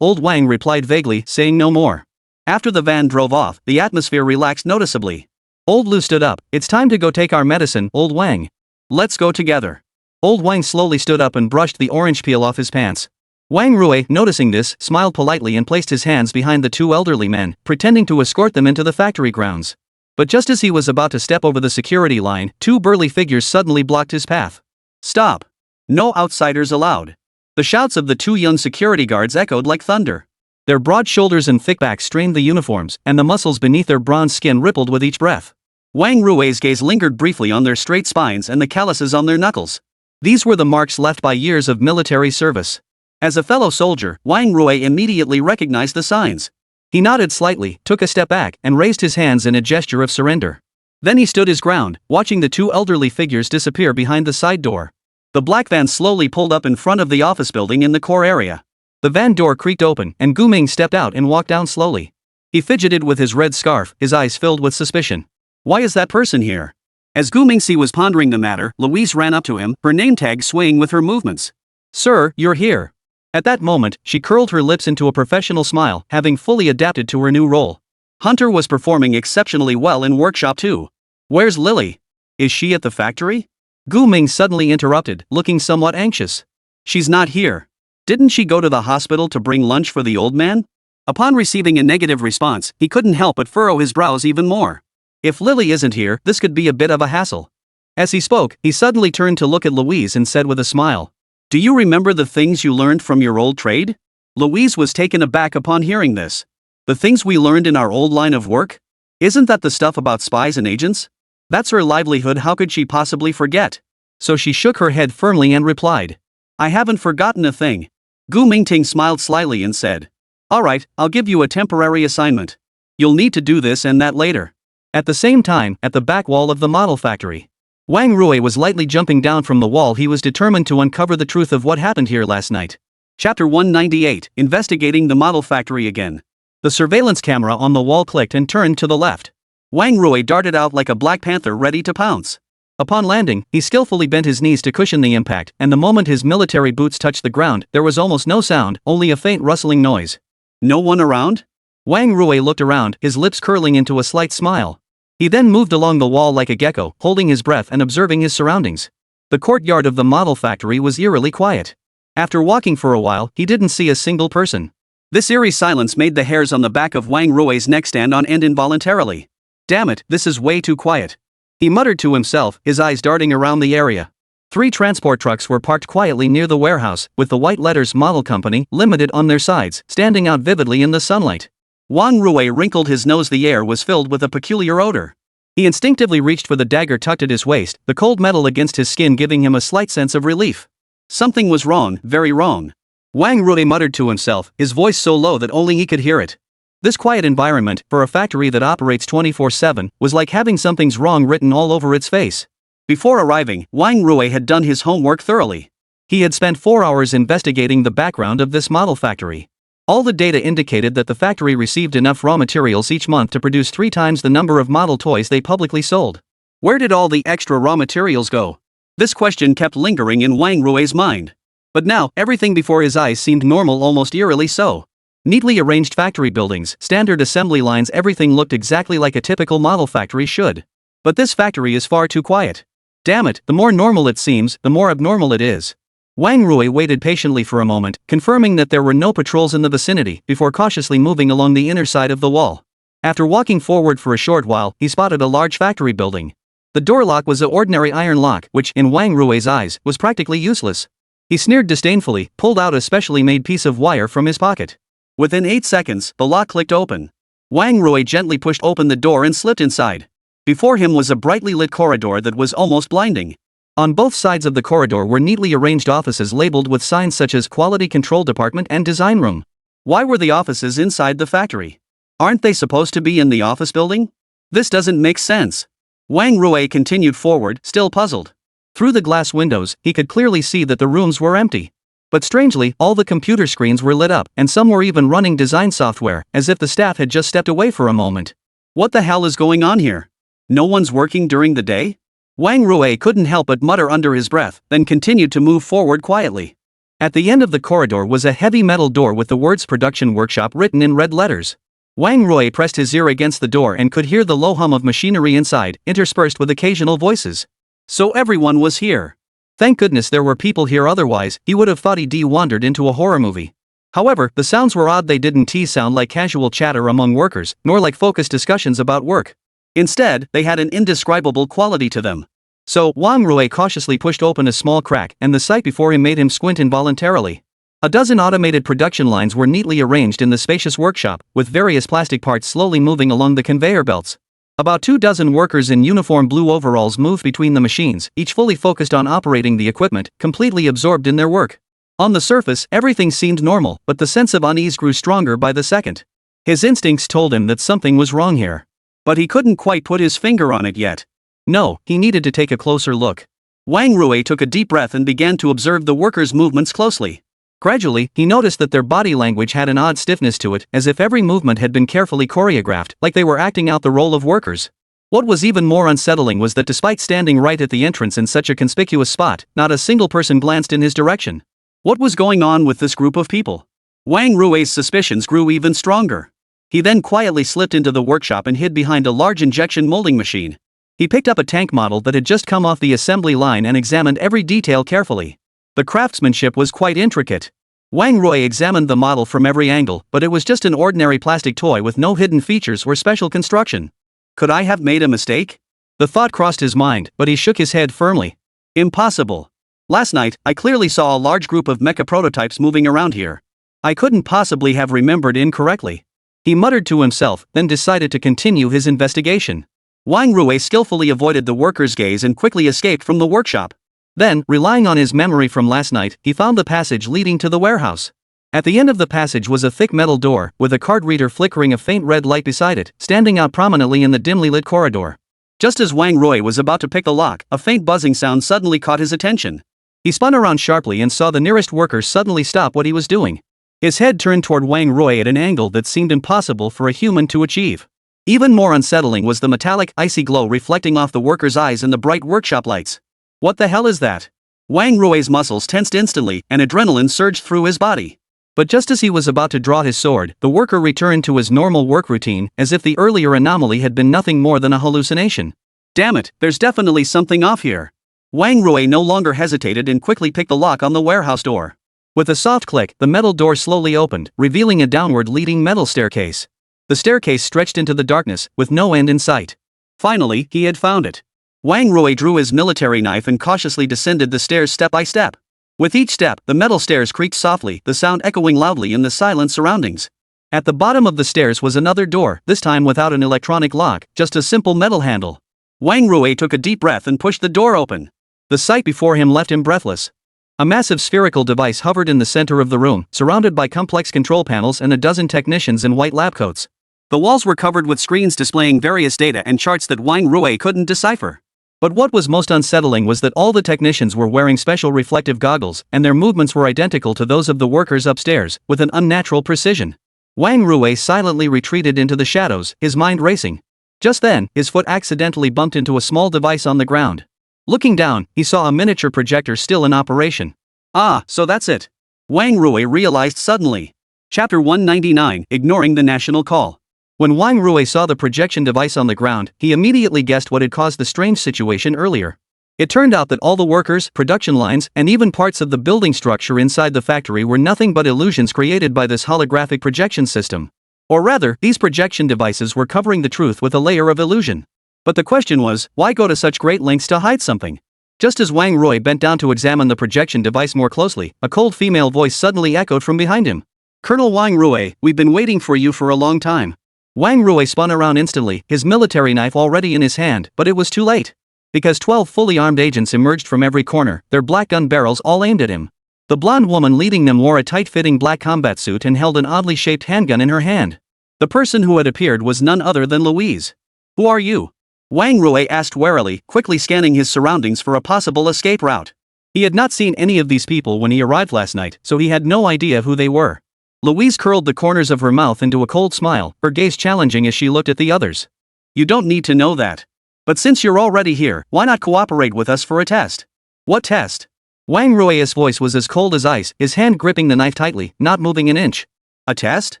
Old Wang replied vaguely, saying no more. After the van drove off, the atmosphere relaxed noticeably. Old Lu stood up, it's time to go take our medicine, Old Wang. Let's go together. Old Wang slowly stood up and brushed the orange peel off his pants. Wang Rui, noticing this, smiled politely and placed his hands behind the two elderly men, pretending to escort them into the factory grounds. But just as he was about to step over the security line, two burly figures suddenly blocked his path. Stop! No outsiders allowed. The shouts of the two young security guards echoed like thunder. Their broad shoulders and thick backs strained the uniforms, and the muscles beneath their bronze skin rippled with each breath. Wang Rui's gaze lingered briefly on their straight spines and the calluses on their knuckles. These were the marks left by years of military service. As a fellow soldier, Wang Rui immediately recognized the signs. He nodded slightly, took a step back, and raised his hands in a gesture of surrender. Then he stood his ground, watching the two elderly figures disappear behind the side door. The black van slowly pulled up in front of the office building in the core area. The van door creaked open, and Gu Ming stepped out and walked down slowly. He fidgeted with his red scarf, his eyes filled with suspicion. Why is that person here? As Gu Mingxi was pondering the matter, Louise ran up to him, her name tag swaying with her movements. Sir, you're here. At that moment, she curled her lips into a professional smile, having fully adapted to her new role. Hunter was performing exceptionally well in workshop too. Where's Lily? Is she at the factory? Gu Ming suddenly interrupted, looking somewhat anxious. She's not here. Didn't she go to the hospital to bring lunch for the old man? Upon receiving a negative response, he couldn't help but furrow his brows even more. If Lily isn't here, this could be a bit of a hassle. As he spoke, he suddenly turned to look at Louise and said with a smile, Do you remember the things you learned from your old trade? Louise was taken aback upon hearing this. The things we learned in our old line of work? Isn't that the stuff about spies and agents? That's her livelihood, how could she possibly forget? So she shook her head firmly and replied, I haven't forgotten a thing. Gu Mingting smiled slyly and said, Alright, I'll give you a temporary assignment. You'll need to do this and that later. At the same time, at the back wall of the model factory, Wang Rui was lightly jumping down from the wall. He was determined to uncover the truth of what happened here last night. Chapter 198, Investigating the Model Factory Again. The surveillance camera on the wall clicked and turned to the left. Wang Rui darted out like a black panther ready to pounce. Upon landing, he skillfully bent his knees to cushion the impact, and the moment his military boots touched the ground, there was almost no sound, only a faint rustling noise. No one around? Wang Rui looked around, his lips curling into a slight smile. He then moved along the wall like a gecko, holding his breath and observing his surroundings. The courtyard of the model factory was eerily quiet. After walking for a while, he didn't see a single person. This eerie silence made the hairs on the back of Wang Rui's neck stand on end involuntarily. Damn it, this is way too quiet. He muttered to himself, his eyes darting around the area. 3 transport trucks were parked quietly near the warehouse, with the white letters Model Company Limited on their sides, standing out vividly in the sunlight. Wang Rui wrinkled his nose. The air was filled with a peculiar odor. He instinctively reached for the dagger tucked at his waist, the cold metal against his skin giving him a slight sense of relief. Something was wrong, very wrong. Wang Rui muttered to himself, his voice so low that only he could hear it. This quiet environment, for a factory that operates 24/7, was like having something's wrong written all over its face. Before arriving, Wang Rui had done his homework thoroughly. He had spent 4 hours investigating the background of this model factory. All the data indicated that the factory received enough raw materials each month to produce 3 times the number of model toys they publicly sold. Where did all the extra raw materials go? This question kept lingering in Wang Rui's mind. But now, everything before his eyes seemed normal, almost eerily so. Neatly arranged factory buildings, standard assembly lines, everything looked exactly like a typical model factory should. But this factory is far too quiet. Damn it, the more normal it seems, the more abnormal it is. Wang Rui waited patiently for a moment, confirming that there were no patrols in the vicinity, before cautiously moving along the inner side of the wall. After walking forward for a short while, he spotted a large factory building. The door lock was an ordinary iron lock, which, in Wang Rui's eyes, was practically useless. He sneered disdainfully, pulled out a specially made piece of wire from his pocket. Within 8 seconds, the lock clicked open. Wang Rui gently pushed open the door and slipped inside. Before him was a brightly lit corridor that was almost blinding. On both sides of the corridor were neatly arranged offices labeled with signs such as Quality Control Department and Design Room. Why were the offices inside the factory? Aren't they supposed to be in the office building? This doesn't make sense. Wang Rui continued forward, still puzzled. Through the glass windows, he could clearly see that the rooms were empty. But strangely, all the computer screens were lit up, and some were even running design software, as if the staff had just stepped away for a moment. What the hell is going on here? No one's working during the day? Wang Rui couldn't help but mutter under his breath, then continued to move forward quietly. At the end of the corridor was a heavy metal door with the words Production Workshop written in red letters. Wang Rui pressed his ear against the door and could hear the low hum of machinery inside, interspersed with occasional voices. So everyone was here. Thank goodness there were people here, otherwise, he would have thought he'd wandered into a horror movie. However, the sounds were odd. They didn't sound like casual chatter among workers, nor like focused discussions about work. Instead, they had an indescribable quality to them. So, Wang Rui cautiously pushed open a small crack, and the sight before him made him squint involuntarily. A dozen automated production lines were neatly arranged in the spacious workshop, with various plastic parts slowly moving along the conveyor belts. About 24 workers in uniform blue overalls moved between the machines, each fully focused on operating the equipment, completely absorbed in their work. On the surface, everything seemed normal, but the sense of unease grew stronger by the second. His instincts told him that something was wrong here. But he couldn't quite put his finger on it yet. No, he needed to take a closer look. Wang Rui took a deep breath and began to observe the workers' movements closely. Gradually, he noticed that their body language had an odd stiffness to it, as if every movement had been carefully choreographed, like they were acting out the role of workers. What was even more unsettling was that despite standing right at the entrance in such a conspicuous spot, not a single person glanced in his direction. What was going on with this group of people? Wang Rui's suspicions grew even stronger. He then quietly slipped into the workshop and hid behind a large injection molding machine. He picked up a tank model that had just come off the assembly line and examined every detail carefully. The craftsmanship was quite intricate. Wang Rui examined the model from every angle, but it was just an ordinary plastic toy with no hidden features or special construction. Could I have made a mistake? The thought crossed his mind, but he shook his head firmly. Impossible. Last night, I clearly saw a large group of mecha prototypes moving around here. I couldn't possibly have remembered incorrectly. He muttered to himself, then decided to continue his investigation. Wang Rui skillfully avoided the worker's gaze and quickly escaped from the workshop. Then, relying on his memory from last night, he found the passage leading to the warehouse. At the end of the passage was a thick metal door, with a card reader flickering a faint red light beside it, standing out prominently in the dimly lit corridor. Just as Wang Rui was about to pick the lock, a faint buzzing sound suddenly caught his attention. He spun around sharply and saw the nearest worker suddenly stop what he was doing. His head turned toward Wang Rui at an angle that seemed impossible for a human to achieve. Even more unsettling was the metallic, icy glow reflecting off the worker's eyes in the bright workshop lights. What the hell is that? Wang Rui's muscles tensed instantly, and adrenaline surged through his body. But just as he was about to draw his sword, the worker returned to his normal work routine, as if the earlier anomaly had been nothing more than a hallucination. Damn it, there's definitely something off here. Wang Rui no longer hesitated and quickly picked the lock on the warehouse door. With a soft click, the metal door slowly opened, revealing a downward leading metal staircase. The staircase stretched into the darkness, with no end in sight. Finally, he had found it. Wang Rui drew his military knife and cautiously descended the stairs step by step. With each step, the metal stairs creaked softly, the sound echoing loudly in the silent surroundings. At the bottom of the stairs was another door, this time without an electronic lock, just a simple metal handle. Wang Rui took a deep breath and pushed the door open. The sight before him left him breathless. A massive spherical device hovered in the center of the room, surrounded by complex control panels and a dozen technicians in white lab coats. The walls were covered with screens displaying various data and charts that Wang Rui couldn't decipher. But what was most unsettling was that all the technicians were wearing special reflective goggles, and their movements were identical to those of the workers upstairs, with an unnatural precision. Wang Rui silently retreated into the shadows, his mind racing. Just then, his foot accidentally bumped into a small device on the ground. Looking down, he saw a miniature projector still in operation. Ah, so that's it. Wang Rui realized suddenly. Chapter 199, Ignoring the National Call. When Wang Rui saw the projection device on the ground, he immediately guessed what had caused the strange situation earlier. It turned out that all the workers, production lines, and even parts of the building structure inside the factory were nothing but illusions created by this holographic projection system. Or rather, these projection devices were covering the truth with a layer of illusion. But the question was, why go to such great lengths to hide something? Just as Wang Rui bent down to examine the projection device more closely, a cold female voice suddenly echoed from behind him. Colonel Wang Rui, we've been waiting for you for a long time. Wang Rui spun around instantly, his military knife already in his hand, but it was too late. Because 12 fully armed agents emerged from every corner, their black gun barrels all aimed at him. The blonde woman leading them wore a tight-fitting black combat suit and held an oddly shaped handgun in her hand. The person who had appeared was none other than Louise. Who are you? Wang Rui asked warily, quickly scanning his surroundings for a possible escape route. He had not seen any of these people when he arrived last night, so he had no idea who they were. Louise curled the corners of her mouth into a cold smile, her gaze challenging as she looked at the others. You don't need to know that. But since you're already here, why not cooperate with us for a test? What test? Wang Rui's voice was as cold as ice, his hand gripping the knife tightly, not moving an inch. A test?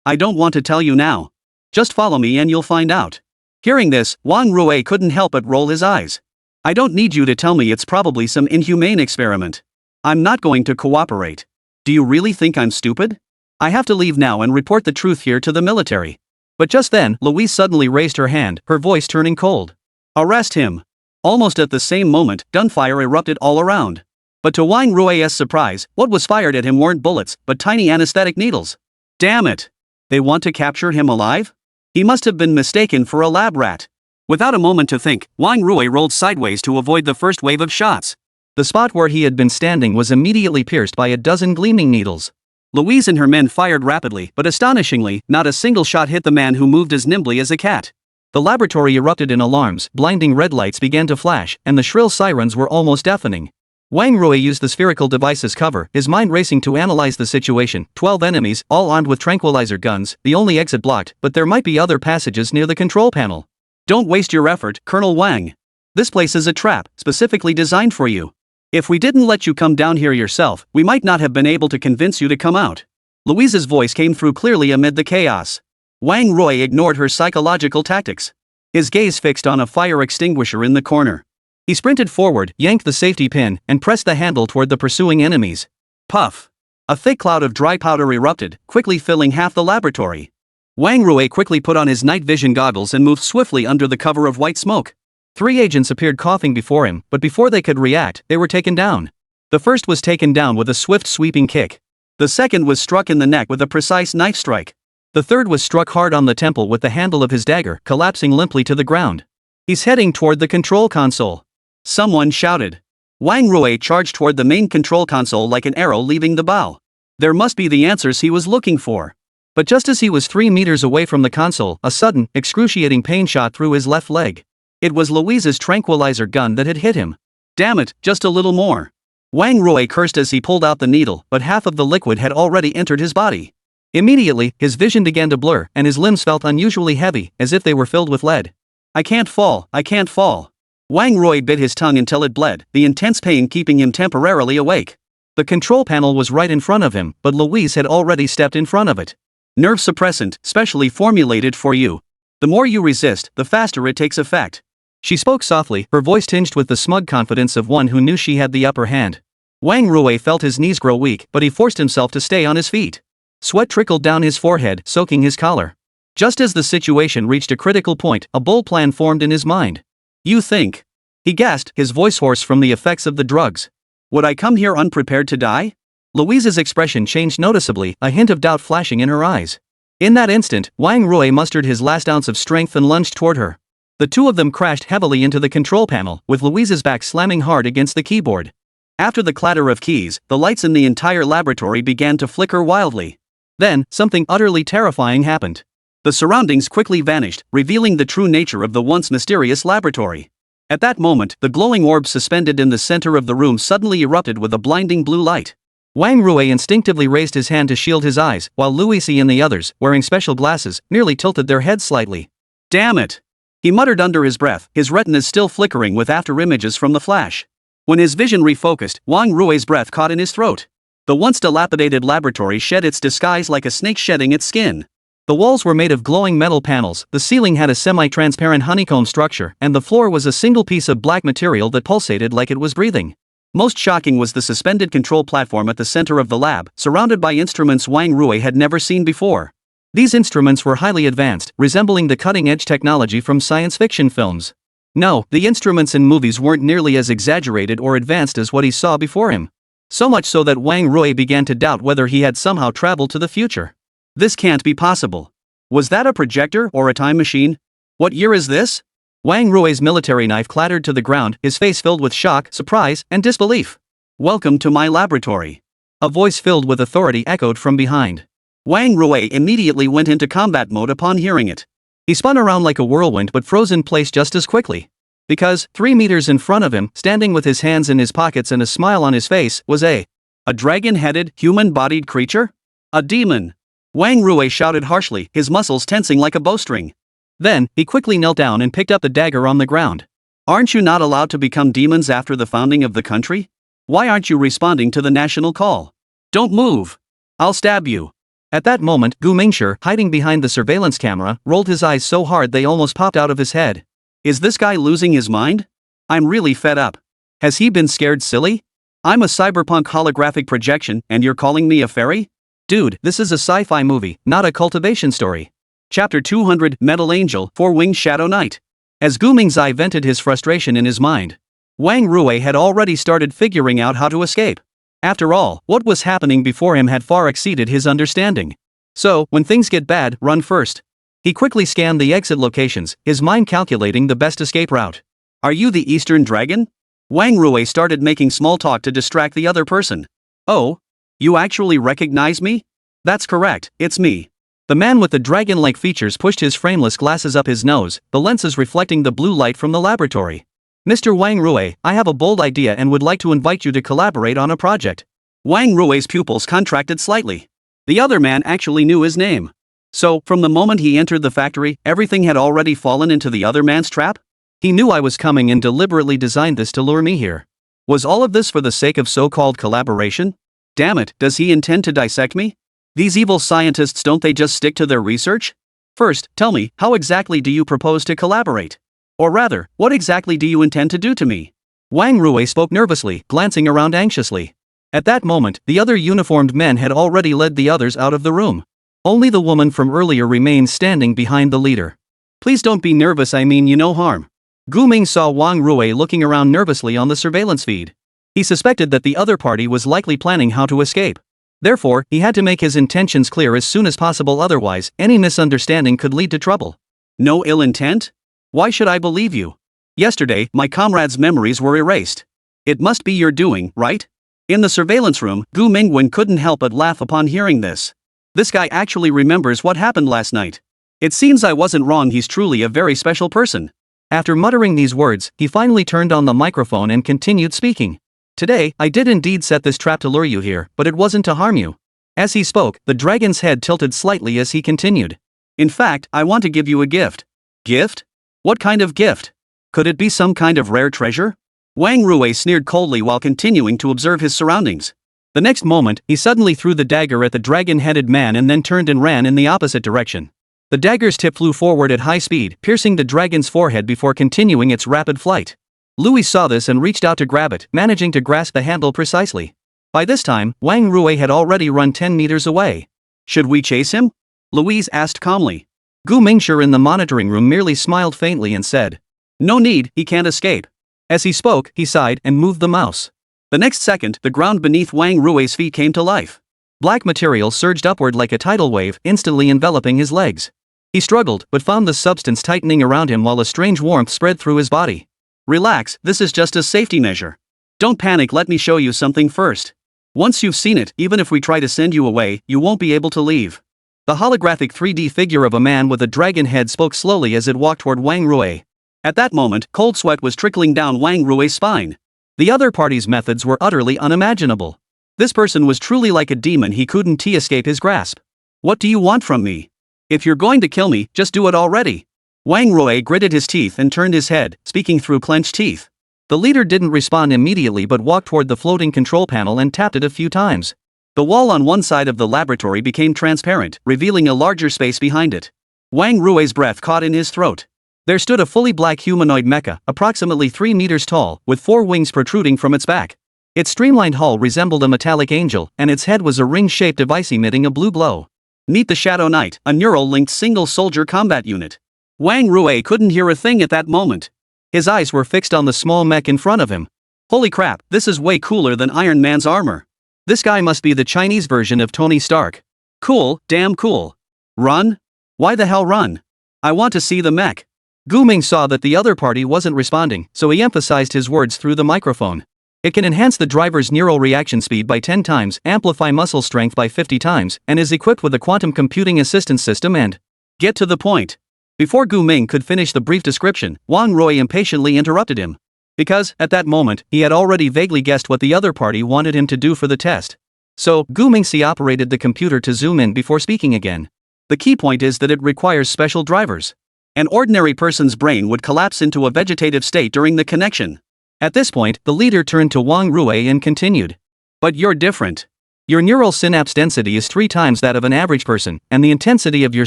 I don't want to tell you now. Just follow me and you'll find out. Hearing this, Wang Rui couldn't help but roll his eyes. I don't need you to tell me it's probably some inhumane experiment. I'm not going to cooperate. Do you really think I'm stupid? I have to leave now and report the truth here to the military. But just then, Louise suddenly raised her hand, her voice turning cold. Arrest him. Almost at the same moment, gunfire erupted all around. But to Wang Rui's surprise, what was fired at him weren't bullets, but tiny anesthetic needles. Damn it! They want to capture him alive? He must have been mistaken for a lab rat. Without a moment to think, Wang Rui rolled sideways to avoid the first wave of shots. The spot where he had been standing was immediately pierced by a dozen gleaming needles. Louise and her men fired rapidly, but astonishingly, not a single shot hit the man who moved as nimbly as a cat. The laboratory erupted in alarms, blinding red lights began to flash, and the shrill sirens were almost deafening. Wang Rui used the spherical device as cover, his mind racing to analyze the situation. 12 enemies, all armed with tranquilizer guns, the only exit blocked, but there might be other passages near the control panel. Don't waste your effort, Colonel Wang. This place is a trap, specifically designed for you. If we didn't let you come down here yourself, we might not have been able to convince you to come out. Louise's voice came through clearly amid the chaos. Wang Rui ignored her psychological tactics. his gaze fixed on a fire extinguisher in the corner. He sprinted forward, yanked the safety pin, and pressed the handle toward the pursuing enemies. Puff! A thick cloud of dry powder erupted, quickly filling half the laboratory. Wang Rui quickly put on his night vision goggles and moved swiftly under the cover of white smoke. 3 agents appeared coughing before him, but before they could react, they were taken down. The first was taken down with a swift sweeping kick. The second was struck in the neck with a precise knife strike. The third was struck hard on the temple with the handle of his dagger, collapsing limply to the ground. He's heading toward the control console. Someone shouted. Wang Rui charged toward the main control console like an arrow leaving the bow. There must be the answers he was looking for. But just as he was 3 meters away from the console, a sudden, excruciating pain shot through his left leg. It was Louise's tranquilizer gun that had hit him. Damn it, just a little more. Wang Rui cursed as he pulled out the needle, but half of the liquid had already entered his body. Immediately, his vision began to blur, and his limbs felt unusually heavy, as if they were filled with lead. I can't fall, I can't fall. Wang Rui bit his tongue until it bled, the intense pain keeping him temporarily awake. The control panel was right in front of him, but Louise had already stepped in front of it. Nerve suppressant, specially formulated for you. The more you resist, the faster it takes effect. She spoke softly, her voice tinged with the smug confidence of one who knew she had the upper hand. Wang Rui felt his knees grow weak, but he forced himself to stay on his feet. Sweat trickled down his forehead, soaking his collar. Just as the situation reached a critical point, a bold plan formed in his mind. You think? He gasped, his voice hoarse from the effects of the drugs. Would I come here unprepared to die? Louise's expression changed noticeably, a hint of doubt flashing in her eyes. In that instant, Wang Rui mustered his last ounce of strength and lunged toward her. The two of them crashed heavily into the control panel, with Louise's back slamming hard against the keyboard. After the clatter of keys, the lights in the entire laboratory began to flicker wildly. Then, something utterly terrifying happened. The surroundings quickly vanished, revealing the true nature of the once mysterious laboratory. At that moment, the glowing orb suspended in the center of the room suddenly erupted with a blinding blue light. Wang Rui instinctively raised his hand to shield his eyes, while Louise and the others, wearing special glasses, nearly tilted their heads slightly. Damn it! He muttered under his breath, his retinas still flickering with after-images from the flash. When his vision refocused, Wang Rui's breath caught in his throat. The once dilapidated laboratory shed its disguise like a snake shedding its skin. The walls were made of glowing metal panels, the ceiling had a semi-transparent honeycomb structure, and the floor was a single piece of black material that pulsated like it was breathing. Most shocking was the suspended control platform at the center of the lab, surrounded by instruments Wang Rui had never seen before. These instruments were highly advanced, resembling the cutting-edge technology from science fiction films. No, the instruments in movies weren't nearly as exaggerated or advanced as what he saw before him. So much so that Wang Rui began to doubt whether he had somehow traveled to the future. This can't be possible. Was that a projector or a time machine? What year is this? Wang Rui's military knife clattered to the ground, his face filled with shock, surprise, and disbelief. Welcome to my laboratory. A voice filled with authority echoed from behind. Wang Rui immediately went into combat mode upon hearing it. He spun around like a whirlwind but froze in place just as quickly. Because, 3 meters in front of him, standing with his hands in his pockets and a smile on his face, was a dragon-headed, human-bodied creature? A demon! Wang Rui shouted harshly, his muscles tensing like a bowstring. Then, he quickly knelt down and picked up the dagger on the ground. Aren't you not allowed to become demons after the founding of the country? Why aren't you responding to the national call? Don't move! I'll stab you! At that moment, Gu Mingshi, hiding behind the surveillance camera, rolled his eyes so hard they almost popped out of his head. Is this guy losing his mind? I'm really fed up. Has he been scared silly? I'm a cyberpunk holographic projection, and you're calling me a fairy? Dude, this is a sci-fi movie, not a cultivation story. Chapter 200, Metal Angel, Four-Winged Shadow Knight. As Gu Mingshi vented his frustration in his mind, Wang Rui had already started figuring out how to escape. After all, what was happening before him had far exceeded his understanding. So, when things get bad, run first. He quickly scanned the exit locations, his mind calculating the best escape route. Are you the Eastern Dragon? Wang Rui started making small talk to distract the other person. Oh? You actually recognize me? That's correct, it's me. The man with the dragon-like features pushed his frameless glasses up his nose, the lenses reflecting the blue light from the laboratory. Mr. Wang Rui, I have a bold idea and would like to invite you to collaborate on a project. Wang Rui's pupils contracted slightly. The other man actually knew his name. So, from the moment he entered the factory, everything had already fallen into the other man's trap? He knew I was coming and deliberately designed this to lure me here. Was all of this for the sake of so-called collaboration? Damn it, does he intend to dissect me? These evil scientists, don't they just stick to their research? First, tell me, how exactly do you propose to collaborate? Or rather, what exactly do you intend to do to me? Wang Rui spoke nervously, glancing around anxiously. At that moment, the other uniformed men had already led the others out of the room. Only the woman from earlier remained standing behind the leader. Please don't be nervous, I mean you no harm. Gu Ming saw Wang Rui looking around nervously on the surveillance feed. He suspected that the other party was likely planning how to escape. Therefore, he had to make his intentions clear as soon as possible, otherwise, any misunderstanding could lead to trouble. No ill intent? Why should I believe you? Yesterday, my comrades' memories were erased. It must be your doing, right? In the surveillance room, Gu Mingwen couldn't help but laugh upon hearing this. This guy actually remembers what happened last night. It seems I wasn't wrong, he's truly a very special person. After muttering these words, he finally turned on the microphone and continued speaking. Today, I did indeed set this trap to lure you here, but it wasn't to harm you. As he spoke, the dragon's head tilted slightly as he continued. In fact, I want to give you a gift. Gift? What kind of gift? Could it be some kind of rare treasure? Wang Rui sneered coldly while continuing to observe his surroundings. The next moment, he suddenly threw the dagger at the dragon-headed man and then turned and ran in the opposite direction. The dagger's tip flew forward at high speed, piercing the dragon's forehead before continuing its rapid flight. Louis saw this and reached out to grab it, managing to grasp the handle precisely. By this time, Wang Rui had already run 10 meters away. Should we chase him? Louise asked calmly. Gu Mingshi in the monitoring room merely smiled faintly and said, "No need, he can't escape." As he spoke, he sighed and moved the mouse. The next second, the ground beneath Wang Rui's feet came to life. Black material surged upward like a tidal wave, instantly enveloping his legs. He struggled, but found the substance tightening around him while a strange warmth spread through his body. Relax, this is just a safety measure. Don't panic, let me show you something first. Once you've seen it, even if we try to send you away, you won't be able to leave. The holographic 3D figure of a man with a dragon head spoke slowly as it walked toward Wang Rui. At that moment, cold sweat was trickling down Wang Rui's spine. The other party's methods were utterly unimaginable. This person was truly like a demon, he couldn't escape his grasp. What do you want from me? If you're going to kill me, just do it already. Wang Rui gritted his teeth and turned his head, speaking through clenched teeth. The leader didn't respond immediately but walked toward the floating control panel and tapped it a few times. The wall on one side of the laboratory became transparent, revealing a larger space behind it. Wang Rui's breath caught in his throat. There stood a fully black humanoid mecha, approximately 3 meters tall, with 4 wings protruding from its back. Its streamlined hull resembled a metallic angel, and its head was a ring-shaped device emitting a blue glow. Meet the Shadow Knight, a neural-linked single-soldier combat unit. Wang Rui couldn't hear a thing at that moment. His eyes were fixed on the small mech in front of him. Holy crap, this is way cooler than Iron Man's armor. This guy must be the Chinese version of Tony Stark. Cool, damn cool. Run? Why the hell run? I want to see the mech. Gu Ming saw that the other party wasn't responding, so he emphasized his words through the microphone. It can enhance the driver's neural reaction speed by 10 times, amplify muscle strength by 50 times, and is equipped with a quantum computing assistance system and... Get to the point. Before Gu Ming could finish the brief description, Wang Rui impatiently interrupted him. Because, at that moment, he had already vaguely guessed what the other party wanted him to do for the test. So, Gu Mingxi operated the computer to zoom in before speaking again. The key point is that it requires special drivers. An ordinary person's brain would collapse into a vegetative state during the connection. At this point, the leader turned to Wang Rui and continued. But you're different. Your neural synapse density is 3 times that of an average person, and the intensity of your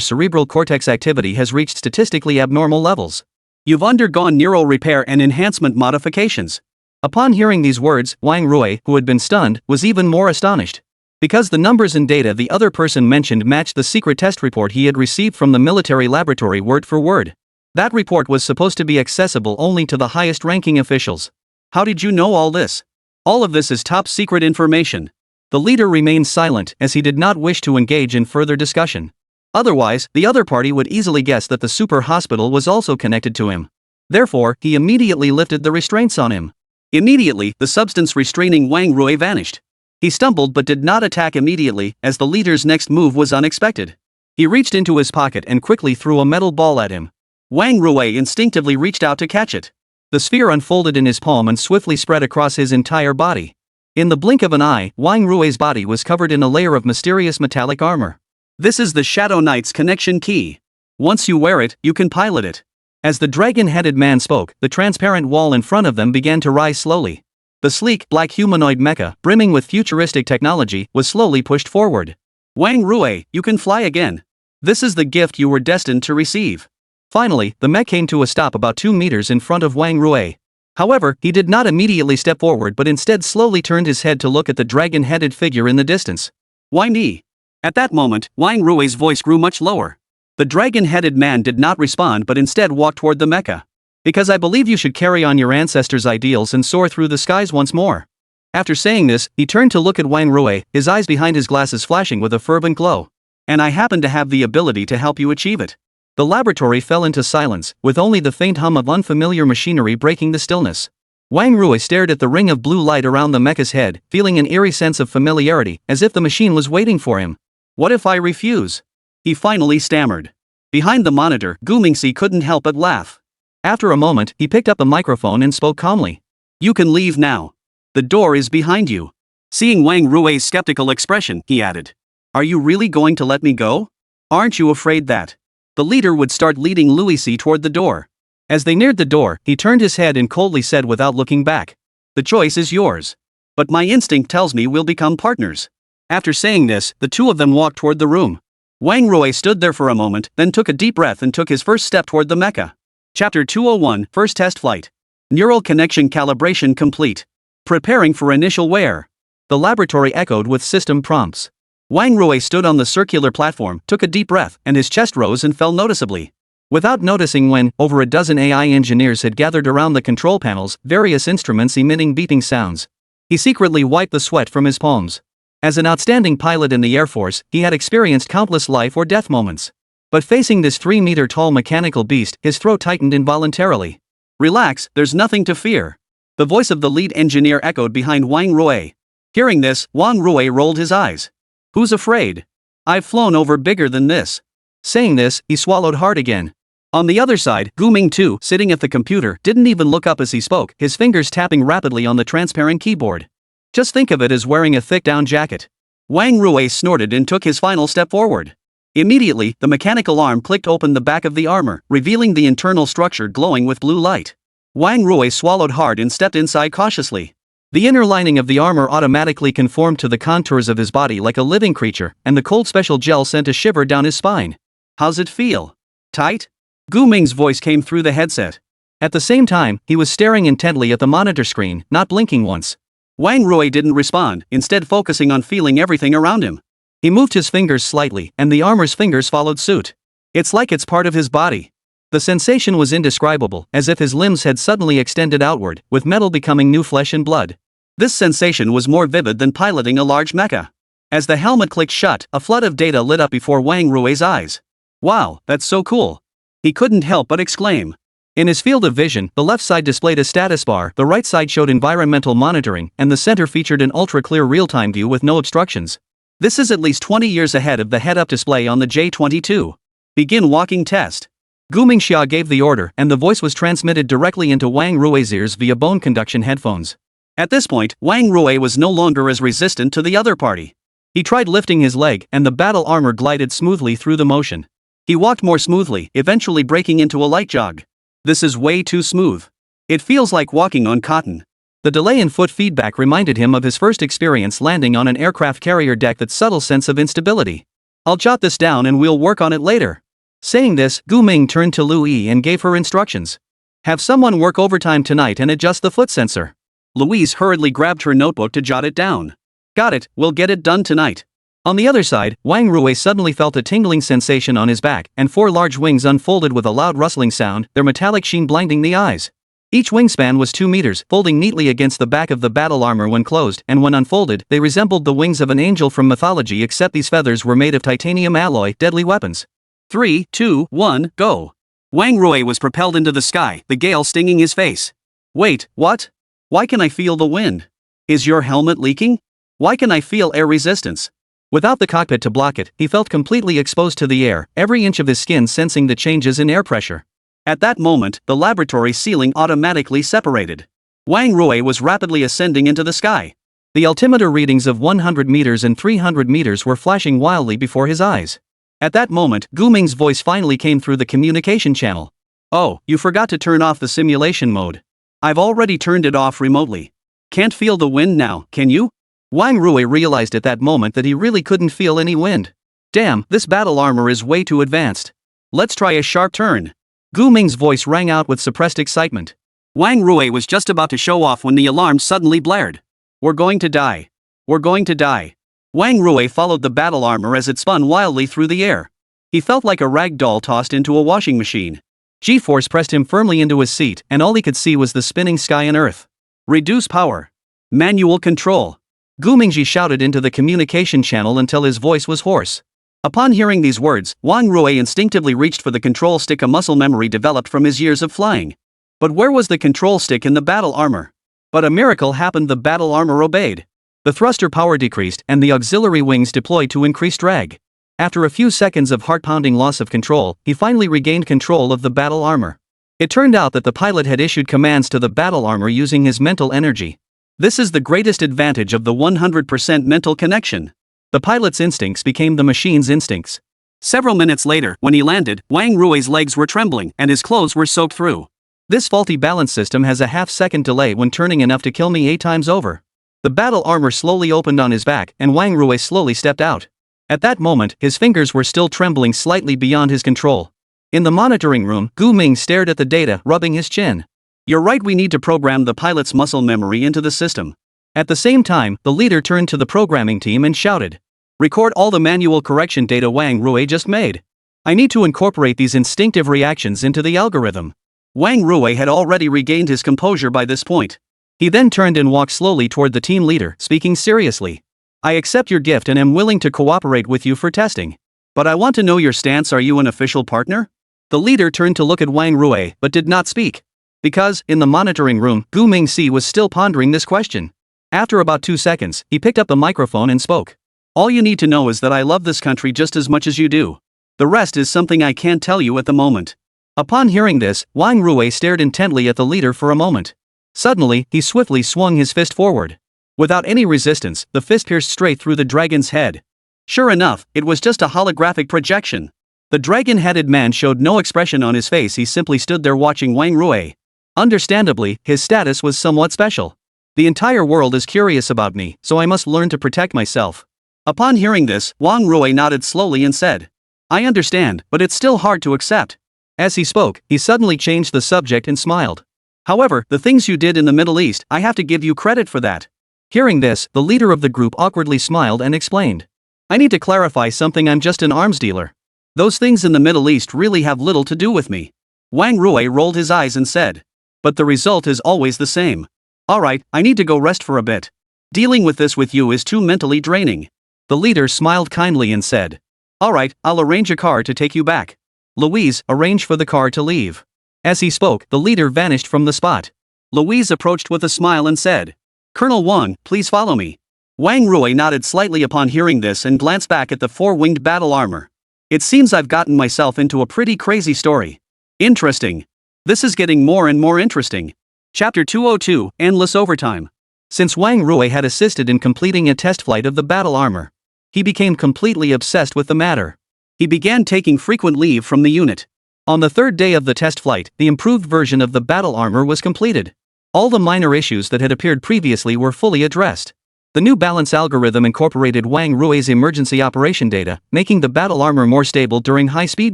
cerebral cortex activity has reached statistically abnormal levels. You've undergone neural repair and enhancement modifications. Upon hearing these words, Wang Rui, who had been stunned, was even more astonished. Because the numbers and data the other person mentioned matched the secret test report he had received from the military laboratory word for word. That report was supposed to be accessible only to the highest-ranking officials. How did you know all this? All of this is top-secret information. The leader remained silent as he did not wish to engage in further discussion. Otherwise, the other party would easily guess that the super hospital was also connected to him. Therefore, he immediately lifted the restraints on him. Immediately, the substance restraining Wang Rui vanished. He stumbled but did not attack immediately, as the leader's next move was unexpected. He reached into his pocket and quickly threw a metal ball at him. Wang Rui instinctively reached out to catch it. The sphere unfolded in his palm and swiftly spread across his entire body. In the blink of an eye, Wang Rui's body was covered in a layer of mysterious metallic armor. This is the Shadow Knight's connection key. Once you wear it, you can pilot it. As the dragon-headed man spoke, the transparent wall in front of them began to rise slowly. The sleek, black humanoid mecha, brimming with futuristic technology, was slowly pushed forward. Wang Rui, you can fly again. This is the gift you were destined to receive. Finally, the mech came to a stop about 2 meters in front of Wang Rui. However, he did not immediately step forward but instead slowly turned his head to look at the dragon-headed figure in the distance. Why me? At that moment, Wang Rui's voice grew much lower. The dragon-headed man did not respond but instead walked toward the mecha. Because I believe you should carry on your ancestors' ideals and soar through the skies once more. After saying this, he turned to look at Wang Rui, his eyes behind his glasses flashing with a fervent glow. And I happen to have the ability to help you achieve it. The laboratory fell into silence, with only the faint hum of unfamiliar machinery breaking the stillness. Wang Rui stared at the ring of blue light around the mecha's head, feeling an eerie sense of familiarity, as if the machine was waiting for him. What if I refuse? He finally stammered. Behind the monitor, Gu Mingxi couldn't help but laugh. After a moment, he picked up a microphone and spoke calmly. You can leave now. The door is behind you. Seeing Wang Rui's skeptical expression, he added. Are you really going to let me go? Aren't you afraid that the leader would start leading Louis toward the door? As they neared the door, he turned his head and coldly said without looking back. The choice is yours. But my instinct tells me we'll become partners. After saying this, the two of them walked toward the room. Wang Rui stood there for a moment, then took a deep breath and took his first step toward the mecha. Chapter 201, First Test Flight. Neural connection calibration complete. Preparing for initial wear. The laboratory echoed with system prompts. Wang Rui stood on the circular platform, took a deep breath, and his chest rose and fell noticeably. Without noticing when, over a dozen AI engineers had gathered around the control panels, various instruments emitting beeping sounds. He secretly wiped the sweat from his palms. As an outstanding pilot in the Air Force, he had experienced countless life or death moments. But facing this 3-meter-tall mechanical beast, his throat tightened involuntarily. Relax, there's nothing to fear. The voice of the lead engineer echoed behind Wang Rui. Hearing this, Wang Rui rolled his eyes. Who's afraid? I've flown over bigger than this. Saying this, he swallowed hard again. On the other side, Gu Ming too, sitting at the computer, didn't even look up as he spoke, his fingers tapping rapidly on the transparent keyboard. Just think of it as wearing a thick down jacket. Wang Rui snorted and took his final step forward. Immediately, the mechanical arm clicked open the back of the armor, revealing the internal structure glowing with blue light. Wang Rui swallowed hard and stepped inside cautiously. The inner lining of the armor automatically conformed to the contours of his body like a living creature, and the cold special gel sent a shiver down his spine. How's it feel? Tight? Gu Ming's voice came through the headset. At the same time, he was staring intently at the monitor screen, not blinking once. Wang Rui didn't respond, instead focusing on feeling everything around him. He moved his fingers slightly, and the armor's fingers followed suit. It's like it's part of his body. The sensation was indescribable, as if his limbs had suddenly extended outward, with metal becoming new flesh and blood. This sensation was more vivid than piloting a large mecha. As the helmet clicked shut, a flood of data lit up before Wang Rui's eyes. Wow, that's so cool. He couldn't help but exclaim. In his field of vision, the left side displayed a status bar, the right side showed environmental monitoring, and the center featured an ultra-clear real-time view with no obstructions. This is at least 20 years ahead of the head-up display on the J-22. Begin walking test. Gu Mingxia gave the order, and the voice was transmitted directly into Wang Rui's ears via bone conduction headphones. At this point, Wang Rui was no longer as resistant to the other party. He tried lifting his leg, and the battle armor glided smoothly through the motion. He walked more smoothly, eventually breaking into a light jog. This is way too smooth. It feels like walking on cotton. The delay in foot feedback reminded him of his first experience landing on an aircraft carrier deck, that subtle sense of instability. I'll jot this down and we'll work on it later. Saying this, Gu Ming turned to Lu Yi and gave her instructions. Have someone work overtime tonight and adjust the foot sensor. Louise hurriedly grabbed her notebook to jot it down. Got it, we'll get it done tonight. On the other side, Wang Rui suddenly felt a tingling sensation on his back, and 4 large wings unfolded with a loud rustling sound, their metallic sheen blinding the eyes. Each wingspan was 2 meters, folding neatly against the back of the battle armor when closed, and when unfolded, they resembled the wings of an angel from mythology, except these feathers were made of titanium alloy, deadly weapons. 3, 2, 1, go. Wang Rui was propelled into the sky, the gale stinging his face. Wait, what? Why can I feel the wind? Is your helmet leaking? Why can I feel air resistance? Without the cockpit to block it, he felt completely exposed to the air, every inch of his skin sensing the changes in air pressure. At that moment, the laboratory ceiling automatically separated. Wang Rui was rapidly ascending into the sky. The altimeter readings of 100 meters and 300 meters were flashing wildly before his eyes. At that moment, Gu Ming's voice finally came through the communication channel. Oh, you forgot to turn off the simulation mode. I've already turned it off remotely. Can't feel the wind now, can you? Wang Rui realized at that moment that he really couldn't feel any wind. Damn, this battle armor is way too advanced. Let's try a sharp turn. Gu Ming's voice rang out with suppressed excitement. Wang Rui was just about to show off when the alarm suddenly blared. We're going to die. We're going to die. Wang Rui followed the battle armor as it spun wildly through the air. He felt like a rag doll tossed into a washing machine. G-force pressed him firmly into his seat, and all he could see was the spinning sky and earth. Reduce power. Manual control. Gu Mingji shouted into the communication channel until his voice was hoarse. Upon hearing these words, Wang Rui instinctively reached for the control stick, a muscle memory developed from his years of flying. But where was the control stick in the battle armor? But a miracle happened. The battle armor obeyed. The thruster power decreased and the auxiliary wings deployed to increase drag. After a few seconds of heart-pounding loss of control, he finally regained control of the battle armor. It turned out that the pilot had issued commands to the battle armor using his mental energy. This is the greatest advantage of the 100% mental connection. The pilot's instincts became the machine's instincts. Several minutes later, when he landed, Wang Rui's legs were trembling and his clothes were soaked through. This faulty balance system has a half-second delay when turning, enough to kill me 8 times over. The battle armor slowly opened on his back and Wang Rui slowly stepped out. At that moment, his fingers were still trembling slightly beyond his control. In the monitoring room, Gu Ming stared at the data, rubbing his chin. You're right, we need to program the pilot's muscle memory into the system. At the same time, the leader turned to the programming team and shouted. Record all the manual correction data Wang Rui just made. I need to incorporate these instinctive reactions into the algorithm. Wang Rui had already regained his composure by this point. He then turned and walked slowly toward the team leader, speaking seriously. I accept your gift and am willing to cooperate with you for testing. But I want to know your stance. Are you an official partner? The leader turned to look at Wang Rui but did not speak. Because, in the monitoring room, Gu Mingxi was still pondering this question. After about 2 seconds, he picked up the microphone and spoke. All you need to know is that I love this country just as much as you do. The rest is something I can't tell you at the moment. Upon hearing this, Wang Rui stared intently at the leader for a moment. Suddenly, he swiftly swung his fist forward. Without any resistance, the fist pierced straight through the dragon's head. Sure enough, it was just a holographic projection. The dragon-headed man showed no expression on his face. He simply stood there watching Wang Rui. Understandably, his status was somewhat special. The entire world is curious about me, so I must learn to protect myself. Upon hearing this, Wang Rui nodded slowly and said, I understand, but it's still hard to accept. As he spoke, he suddenly changed the subject and smiled. However, the things you did in the Middle East, I have to give you credit for that. Hearing this, the leader of the group awkwardly smiled and explained. I need to clarify something. I'm just an arms dealer. Those things in the Middle East really have little to do with me. Wang Rui rolled his eyes and said. But the result is always the same. Alright, I need to go rest for a bit. Dealing with this with you is too mentally draining. The leader smiled kindly and said. Alright, I'll arrange a car to take you back. Louise, arrange for the car to leave. As he spoke, the leader vanished from the spot. Louise approached with a smile and said. Colonel Wang, please follow me. Wang Rui nodded slightly upon hearing this and glanced back at the 4-winged battle armor. It seems I've gotten myself into a pretty crazy story. Interesting. This is getting more and more interesting. Chapter 202, Endless Overtime. Since Wang Rui had assisted in completing a test flight of the battle armor, he became completely obsessed with the matter. He began taking frequent leave from the unit. On the 3rd day of the test flight, the improved version of the battle armor was completed. All the minor issues that had appeared previously were fully addressed. The new balance algorithm incorporated Wang Rui's emergency operation data, making the battle armor more stable during high-speed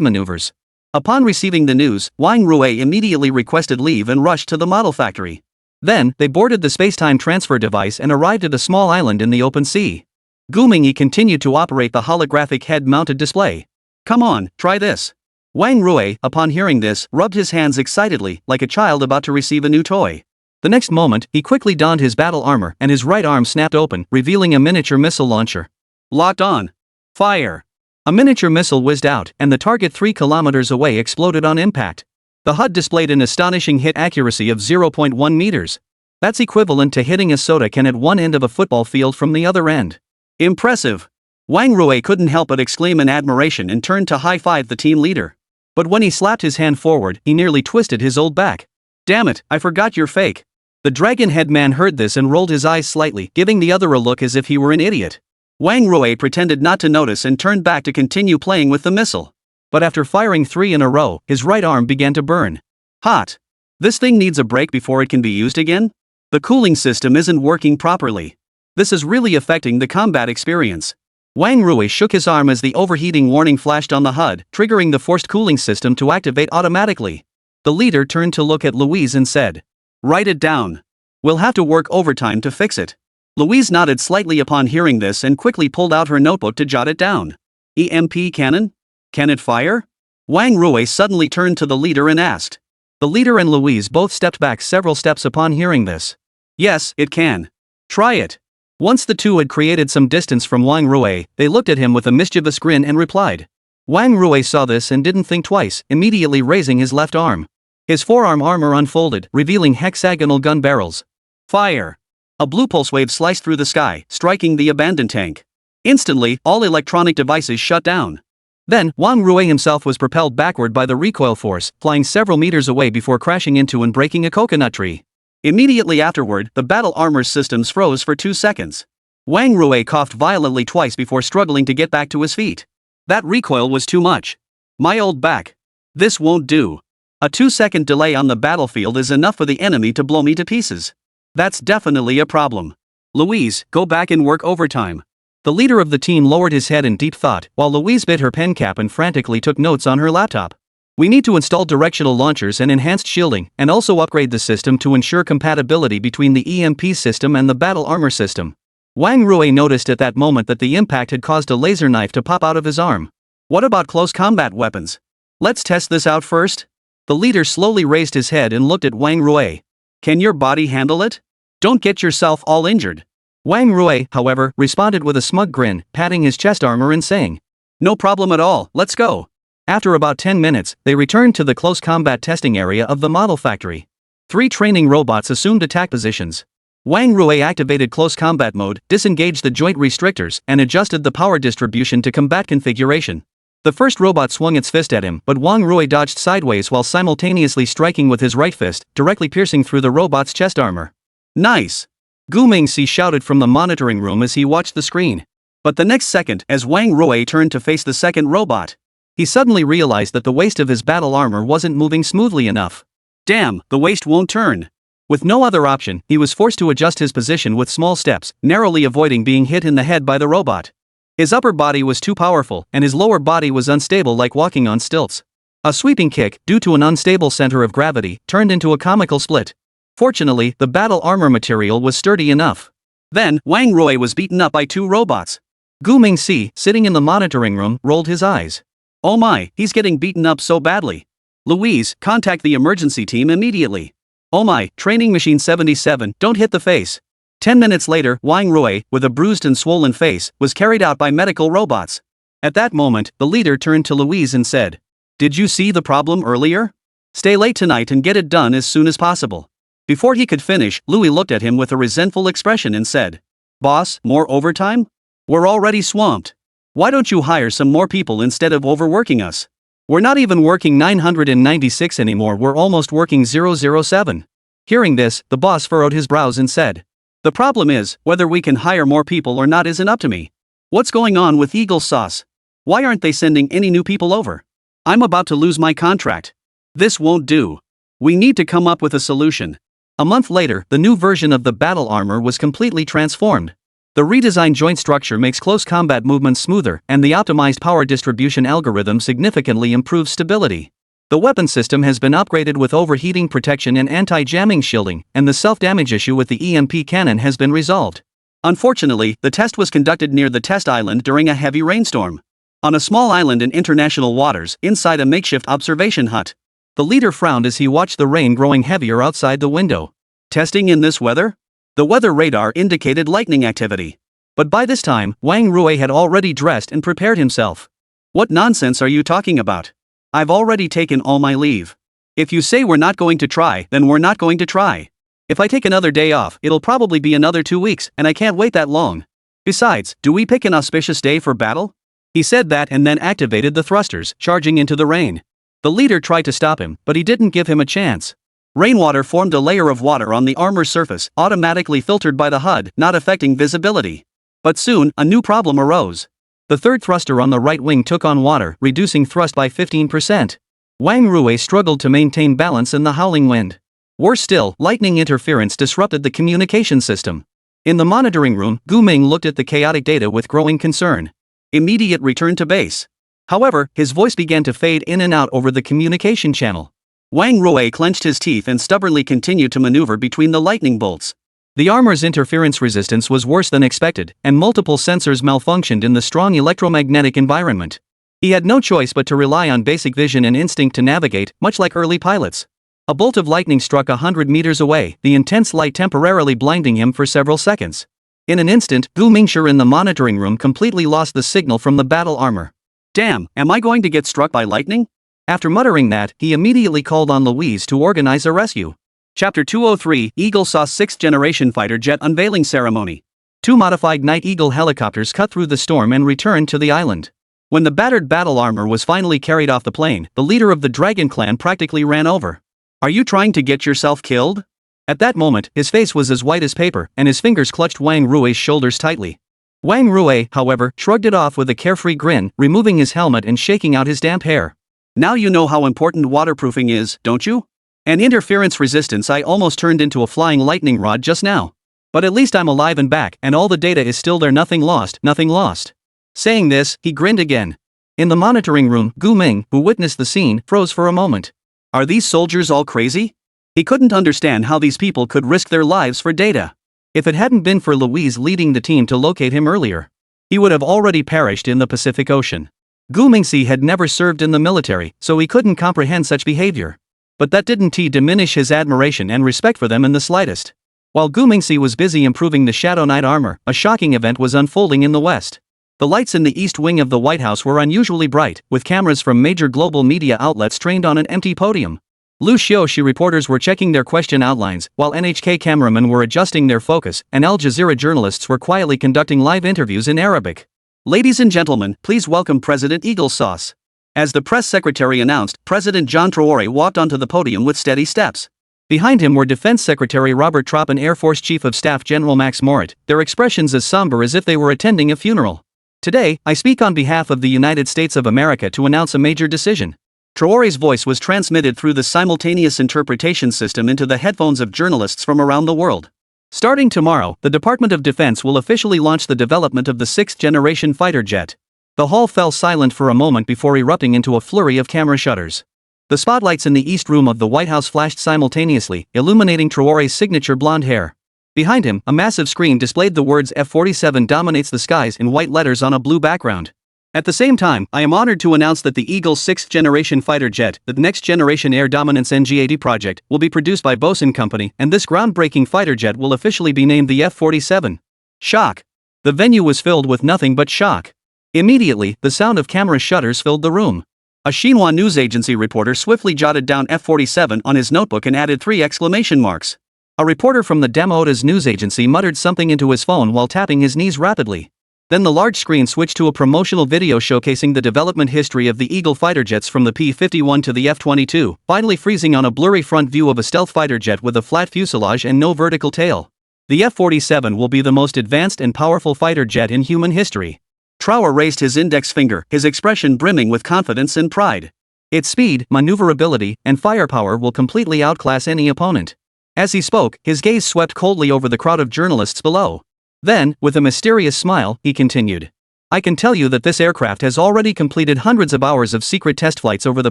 maneuvers. Upon receiving the news, Wang Rui immediately requested leave and rushed to the model factory. Then, they boarded the space-time transfer device and arrived at a small island in the open sea. Gu Mingyi continued to operate the holographic head-mounted display. Come on, try this. Wang Rui, upon hearing this, rubbed his hands excitedly, like a child about to receive a new toy. The next moment, he quickly donned his battle armor and his right arm snapped open, revealing a miniature missile launcher. Locked on. Fire. A miniature missile whizzed out, and the target 3 kilometers away exploded on impact. The HUD displayed an astonishing hit accuracy of 0.1 meters. That's equivalent to hitting a soda can at one end of a football field from the other end. Impressive. Wang Rui couldn't help but exclaim in admiration and turned to high-five the team leader. But when he slapped his hand forward, he nearly twisted his old back. Damn it, I forgot you're fake. The dragon-head man heard this and rolled his eyes slightly, giving the other a look as if he were an idiot. Wang Rui pretended not to notice and turned back to continue playing with the missile. But after firing 3 in a row, his right arm began to burn. Hot. This thing needs a break before it can be used again? The cooling system isn't working properly. This is really affecting the combat experience. Wang Rui shook his arm as the overheating warning flashed on the HUD, triggering the forced cooling system to activate automatically. The leader turned to look at Louise and said, "Write it down. We'll have to work overtime to fix it." Louise nodded slightly upon hearing this and quickly pulled out her notebook to jot it down. "EMP cannon? Can it fire?" Wang Rui suddenly turned to the leader and asked. The leader and Louise both stepped back several steps upon hearing this. "Yes, it can. Try it." Once the two had created some distance from Wang Rui, they looked at him with a mischievous grin and replied. Wang Rui saw this and didn't think twice, immediately raising his left arm. His forearm armor unfolded, revealing hexagonal gun barrels. Fire! A blue pulse wave sliced through the sky, striking the abandoned tank. Instantly, all electronic devices shut down. Then, Wang Rui himself was propelled backward by the recoil force, flying several meters away before crashing into and breaking a coconut tree. Immediately afterward, the battle armor systems froze for 2 seconds. Wang Rui coughed violently twice before struggling to get back to his feet. That recoil was too much. My old back. This won't do. A 2-second delay on the battlefield is enough for the enemy to blow me to pieces. That's definitely a problem. Louise, go back and work overtime. The leader of the team lowered his head in deep thought, while Louise bit her pen cap and frantically took notes on her laptop. We need to install directional launchers and enhanced shielding, and also upgrade the system to ensure compatibility between the EMP system and the battle armor system. Wang Rui noticed at that moment that the impact had caused a laser knife to pop out of his arm. What about close combat weapons? Let's test this out first. The leader slowly raised his head and looked at Wang Rui. Can your body handle it? Don't get yourself all injured. Wang Rui, however, responded with a smug grin, patting his chest armor and saying, "No problem at all, let's go." After about 10 minutes, they returned to the close combat testing area of the model factory. 3 training robots assumed attack positions. Wang Rui activated close combat mode, disengaged the joint restrictors, and adjusted the power distribution to combat configuration. The first robot swung its fist at him, but Wang Rui dodged sideways while simultaneously striking with his right fist, directly piercing through the robot's chest armor. Nice! Gu Mingxi shouted from the monitoring room as he watched the screen. But the next second, as Wang Rui turned to face the second robot, he suddenly realized that the waist of his battle armor wasn't moving smoothly enough. Damn, the waist won't turn. With no other option, he was forced to adjust his position with small steps, narrowly avoiding being hit in the head by the robot. His upper body was too powerful, and his lower body was unstable like walking on stilts. A sweeping kick, due to an unstable center of gravity, turned into a comical split. Fortunately, the battle armor material was sturdy enough. Then, Wang Rui was beaten up by 2 robots. Gu Mingxi, sitting in the monitoring room, rolled his eyes. Oh my, he's getting beaten up so badly. Louise, contact the emergency team immediately. Oh my, training machine 77, don't hit the face. 10 minutes later, Wang Rui, with a bruised and swollen face, was carried out by medical robots. At that moment, the leader turned to Louise and said, "Did you see the problem earlier? Stay late tonight and get it done as soon as possible." Before he could finish, Louis looked at him with a resentful expression and said, "Boss, more overtime? We're already swamped. Why don't you hire some more people instead of overworking us? We're not even working 996 anymore, we're almost working 007. Hearing this, the boss furrowed his brows and said, "The problem is, whether we can hire more people or not isn't up to me. What's going on with Eagle Sauce? Why aren't they sending any new people over? I'm about to lose my contract. This won't do. We need to come up with a solution." A month later, the new version of the battle armor was completely transformed. The redesigned joint structure makes close combat movements smoother, and the optimized power distribution algorithm significantly improves stability. The weapon system has been upgraded with overheating protection and anti-jamming shielding, and the self-damage issue with the EMP cannon has been resolved. Unfortunately, the test was conducted near the test island during a heavy rainstorm. On a small island in international waters, inside a makeshift observation hut. The leader frowned as he watched the rain growing heavier outside the window. Testing in this weather? The weather radar indicated lightning activity. But by this time, Wang Rui had already dressed and prepared himself. What nonsense are you talking about? I've already taken all my leave. If you say we're not going to try, then we're not going to try. If I take another day off, it'll probably be another 2 weeks, and I can't wait that long. Besides, do we pick an auspicious day for battle? He said that and then activated the thrusters, charging into the rain. The leader tried to stop him, but he didn't give him a chance. Rainwater formed a layer of water on the armor surface, automatically filtered by the HUD, not affecting visibility. But soon, a new problem arose. The third thruster on the right wing took on water, reducing thrust by 15%. Wang Rui struggled to maintain balance in the howling wind. Worse still, lightning interference disrupted the communication system. In the monitoring room, Gu Ming looked at the chaotic data with growing concern. Immediate return to base. However, his voice began to fade in and out over the communication channel. Wang Rui clenched his teeth and stubbornly continued to maneuver between the lightning bolts. The armor's interference resistance was worse than expected, and multiple sensors malfunctioned in the strong electromagnetic environment. He had no choice but to rely on basic vision and instinct to navigate, much like early pilots. A bolt of lightning struck 100 meters away, the intense light temporarily blinding him for several seconds. In an instant, Gu Mingshi in the monitoring room completely lost the signal from the battle armor. Damn, am I going to get struck by lightning? After muttering that, he immediately called on Louise to organize a rescue. Chapter 203, Eagle saw 6th generation fighter jet unveiling ceremony. 2 modified Night Eagle helicopters cut through the storm and returned to the island. When the battered battle armor was finally carried off the plane, the leader of the Dragon Clan practically ran over. Are you trying to get yourself killed? At that moment, his face was as white as paper, and his fingers clutched Wang Rui's shoulders tightly. Wang Rui, however, shrugged it off with a carefree grin, removing his helmet and shaking out his damp hair. Now you know how important waterproofing is, don't you? And interference resistance. I almost turned into a flying lightning rod just now. But at least I'm alive and back, and all the data is still there. Nothing lost, nothing lost. Saying this, he grinned again. In the monitoring room, Gu Ming, who witnessed the scene, froze for a moment. Are these soldiers all crazy? He couldn't understand how these people could risk their lives for data. If it hadn't been for Louise leading the team to locate him earlier, he would have already perished in the Pacific Ocean. Gu Mingshi had never served in the military, so he couldn't comprehend such behavior. But that didn't diminish his admiration and respect for them in the slightest. While Gu Mingshi was busy improving the Shadow Knight armor, a shocking event was unfolding in the west. The lights in the east wing of the White House were unusually bright, with cameras from major global media outlets trained on an empty podium. Lu Xiaoxi reporters were checking their question outlines, while NHK cameramen were adjusting their focus, and Al Jazeera journalists were quietly conducting live interviews in Arabic. Ladies and gentlemen, please welcome President Eagle Sauce. As the press secretary announced, President John Traore walked onto the podium with steady steps. Behind him were Defense Secretary Robert Trapp and Air Force Chief of Staff General Max Morit, their expressions as somber as if they were attending a funeral. Today, I speak on behalf of the United States of America to announce a major decision. Traore's voice was transmitted through the simultaneous interpretation system into the headphones of journalists from around the world. Starting tomorrow, the Department of Defense will officially launch the development of the 6th generation fighter jet. The hall fell silent for a moment before erupting into a flurry of camera shutters. The spotlights in the east room of the White House flashed simultaneously, illuminating Traore's signature blonde hair. Behind him, a massive screen displayed the words F-47 dominates the skies in white letters on a blue background. At the same time, I am honored to announce that the Eagle 6th generation fighter jet, the Next Generation Air Dominance NGAD project, will be produced by Bosun Company, and this groundbreaking fighter jet will officially be named the F-47. Shock. The venue was filled with nothing but shock. Immediately, the sound of camera shutters filled the room. A Xinhua news agency reporter swiftly jotted down F-47 on his notebook and added 3 exclamation marks. A reporter from the Damota's news agency muttered something into his phone while tapping his knees rapidly. Then the large screen switched to a promotional video showcasing the development history of the Eagle fighter jets from the P-51 to the F-22, finally freezing on a blurry front view of a stealth fighter jet with a flat fuselage and no vertical tail. The F-47 will be the most advanced and powerful fighter jet in human history. Traore raised his index finger, his expression brimming with confidence and pride. Its speed, maneuverability, and firepower will completely outclass any opponent. As he spoke, his gaze swept coldly over the crowd of journalists below. Then, with a mysterious smile, he continued. I can tell you that this aircraft has already completed hundreds of hours of secret test flights over the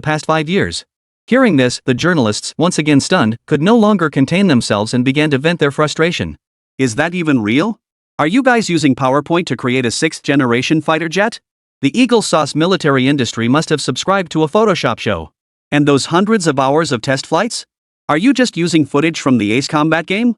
past 5 years. Hearing this, the journalists, once again stunned, could no longer contain themselves and began to vent their frustration. Is that even real? Are you guys using PowerPoint to create a 6th generation fighter jet? The Eagle Sauce military industry must have subscribed to a Photoshop show. And those hundreds of hours of test flights? Are you just using footage from the Ace Combat game?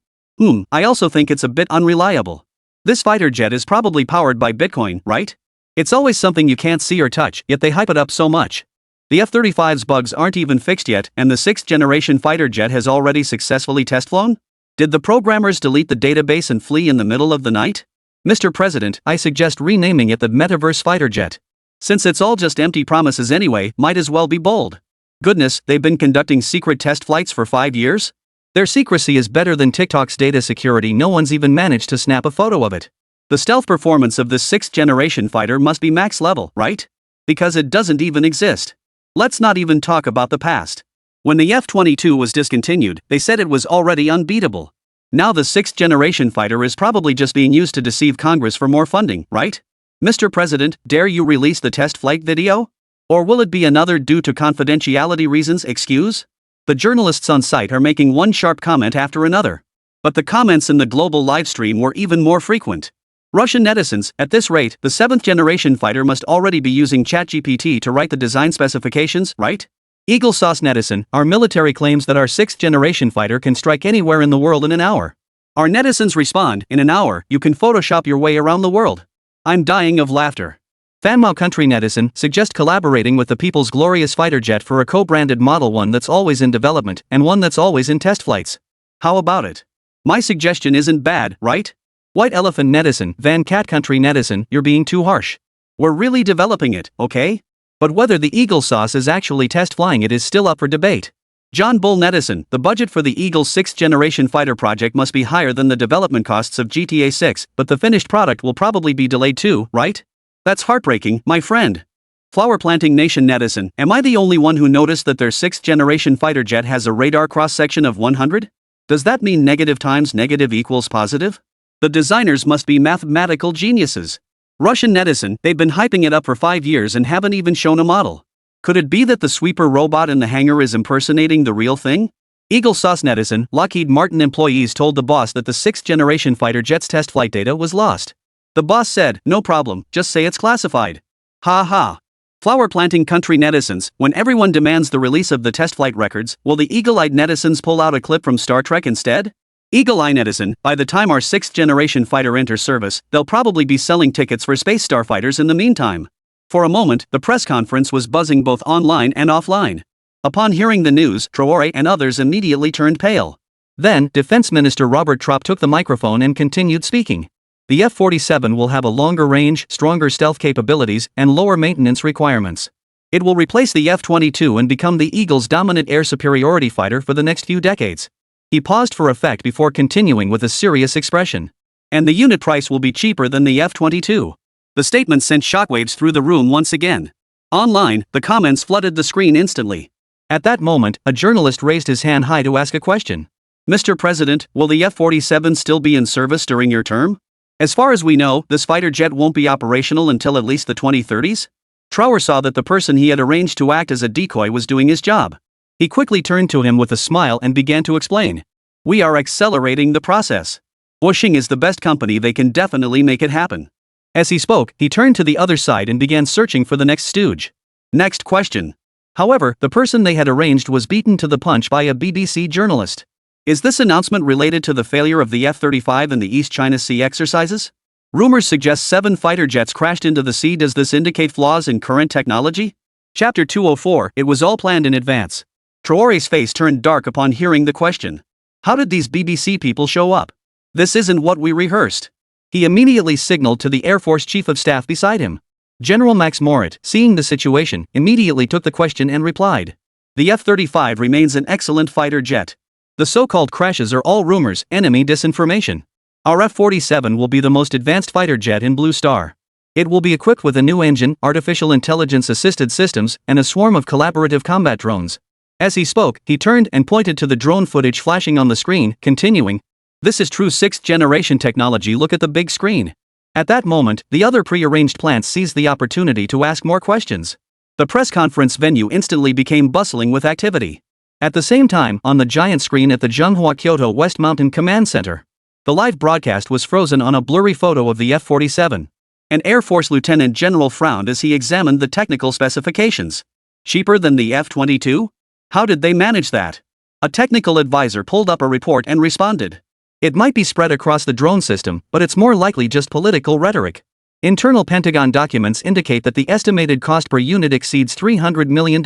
I also think it's a bit unreliable. This fighter jet is probably powered by Bitcoin, right? It's always something you can't see or touch, yet they hype it up so much. The F-35's bugs aren't even fixed yet, and the 6th generation fighter jet has already successfully test flown? Did the programmers delete the database and flee in the middle of the night? Mr. President, I suggest renaming it the Metaverse Fighter Jet. Since it's all just empty promises anyway, might as well be bold. Goodness, they've been conducting secret test flights for 5 years? Their secrecy is better than TikTok's data security. No one's even managed to snap a photo of it. The stealth performance of this 6th generation fighter must be max level, right? Because it doesn't even exist. Let's not even talk about the past. When the F-22 was discontinued, they said it was already unbeatable. Now the 6th generation fighter is probably just being used to deceive Congress for more funding, right? Mr. President, dare you release the test flight video? Or will it be another due to confidentiality reasons excuse? The journalists on site are making one sharp comment after another. But the comments in the global livestream were even more frequent. Russian netizens, at this rate, the 7th generation fighter must already be using ChatGPT to write the design specifications, right? Eagle Sauce netizen, our military claims that our 6th generation fighter can strike anywhere in the world in an hour. Our netizens respond, in an hour, you can Photoshop your way around the world. I'm dying of laughter. Fanmao country netizen, suggest collaborating with the people's glorious fighter jet for a co-branded model, one that's always in development and one that's always in test flights. How about it? My suggestion isn't bad, right? White elephant netizen, Van Cat country netizen, you're being too harsh. We're really developing it, okay? But whether the Eagle Sauce is actually test flying it is still up for debate. John Bull netizen, the budget for the Eagle's 6th generation fighter project must be higher than the development costs of GTA 6, but the finished product will probably be delayed too, right? That's heartbreaking, my friend. Flower planting nation netizen, am I the only one who noticed that their 6th generation fighter jet has a radar cross-section of 100? Does that mean negative times negative equals positive? The designers must be mathematical geniuses. Russian netizen, they've been hyping it up for 5 years and haven't even shown a model. Could it be that the sweeper robot in the hangar is impersonating the real thing? Eagle Sauce netizen, Lockheed Martin employees told the boss that the 6th generation fighter jet's test flight data was lost. The boss said, no problem, just say it's classified. Ha ha. Flower planting country netizens, when everyone demands the release of the test flight records, will the eagle-eyed netizens pull out a clip from Star Trek instead? Eagle-eye netizen, by the time our 6th generation fighter enters service, they'll probably be selling tickets for space starfighters in the meantime. For a moment, the press conference was buzzing both online and offline. Upon hearing the news, Traore and others immediately turned pale. Then, Defense Minister Robert Trapp took the microphone and continued speaking. The F-47 will have a longer range, stronger stealth capabilities, and lower maintenance requirements. It will replace the F-22 and become the Eagle's dominant air superiority fighter for the next few decades. He paused for effect before continuing with a serious expression. And the unit price will be cheaper than the F-22. The statement sent shockwaves through the room once again. Online, the comments flooded the screen instantly. At that moment, a journalist raised his hand high to ask a question. Mr. President, will the F-47 still be in service during your term? As far as we know, this fighter jet won't be operational until at least the 2030s? Traore saw that the person he had arranged to act as a decoy was doing his job. He quickly turned to him with a smile and began to explain. We are accelerating the process. Wuxing is the best company, they can definitely make it happen. As he spoke, he turned to the other side and began searching for the next stooge. Next question. However, the person they had arranged was beaten to the punch by a BBC journalist. Is this announcement related to the failure of the F-35 in the East China Sea exercises? Rumors suggest 7 fighter jets crashed into the sea. Does this indicate flaws in current technology? Chapter 204, it was all planned in advance. Traore's face turned dark upon hearing the question. How did these BBC people show up? This isn't what we rehearsed. He immediately signaled to the Air Force Chief of Staff beside him. General Max Morit, seeing the situation, immediately took the question and replied. The F-35 remains an excellent fighter jet. The so-called crashes are all rumors, enemy disinformation. Our F-47 will be the most advanced fighter jet in Blue Star. It will be equipped with a new engine, artificial intelligence-assisted systems, and a swarm of collaborative combat drones. As he spoke, he turned and pointed to the drone footage flashing on the screen, continuing, this is true 6th generation technology, look at the big screen. At that moment, the other pre-arranged plants seized the opportunity to ask more questions. The press conference venue instantly became bustling with activity. At the same time, on the giant screen at the Zhenghua Kyoto West Mountain Command Center, the live broadcast was frozen on a blurry photo of the F-47. An Air Force lieutenant general frowned as he examined the technical specifications. Cheaper than the F-22? How did they manage that? A technical advisor pulled up a report and responded. It might be spread across the drone system, but it's more likely just political rhetoric. Internal Pentagon documents indicate that the estimated cost per unit exceeds $300 million.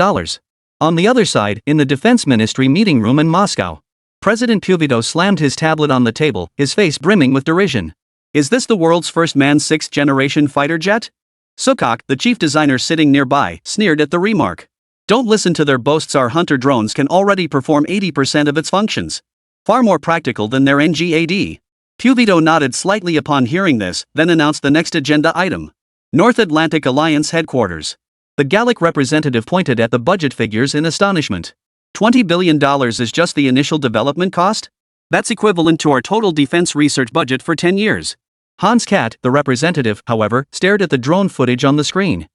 On the other side, in the Defense Ministry meeting room in Moscow, President Puvido slammed his tablet on the table, his face brimming with derision. Is this the world's first manned 6th generation fighter jet? Sukak, the chief designer sitting nearby, sneered at the remark. Don't listen to their boasts, our hunter drones can already perform 80% of its functions. Far more practical than their NGAD. Puvido nodded slightly upon hearing this, then announced the next agenda item. North Atlantic Alliance Headquarters. The Gallic representative pointed at the budget figures in astonishment. $20 billion is just the initial development cost? That's equivalent to our total defense research budget for 10 years. Hans Cat, the representative, however, stared at the drone footage on the screen.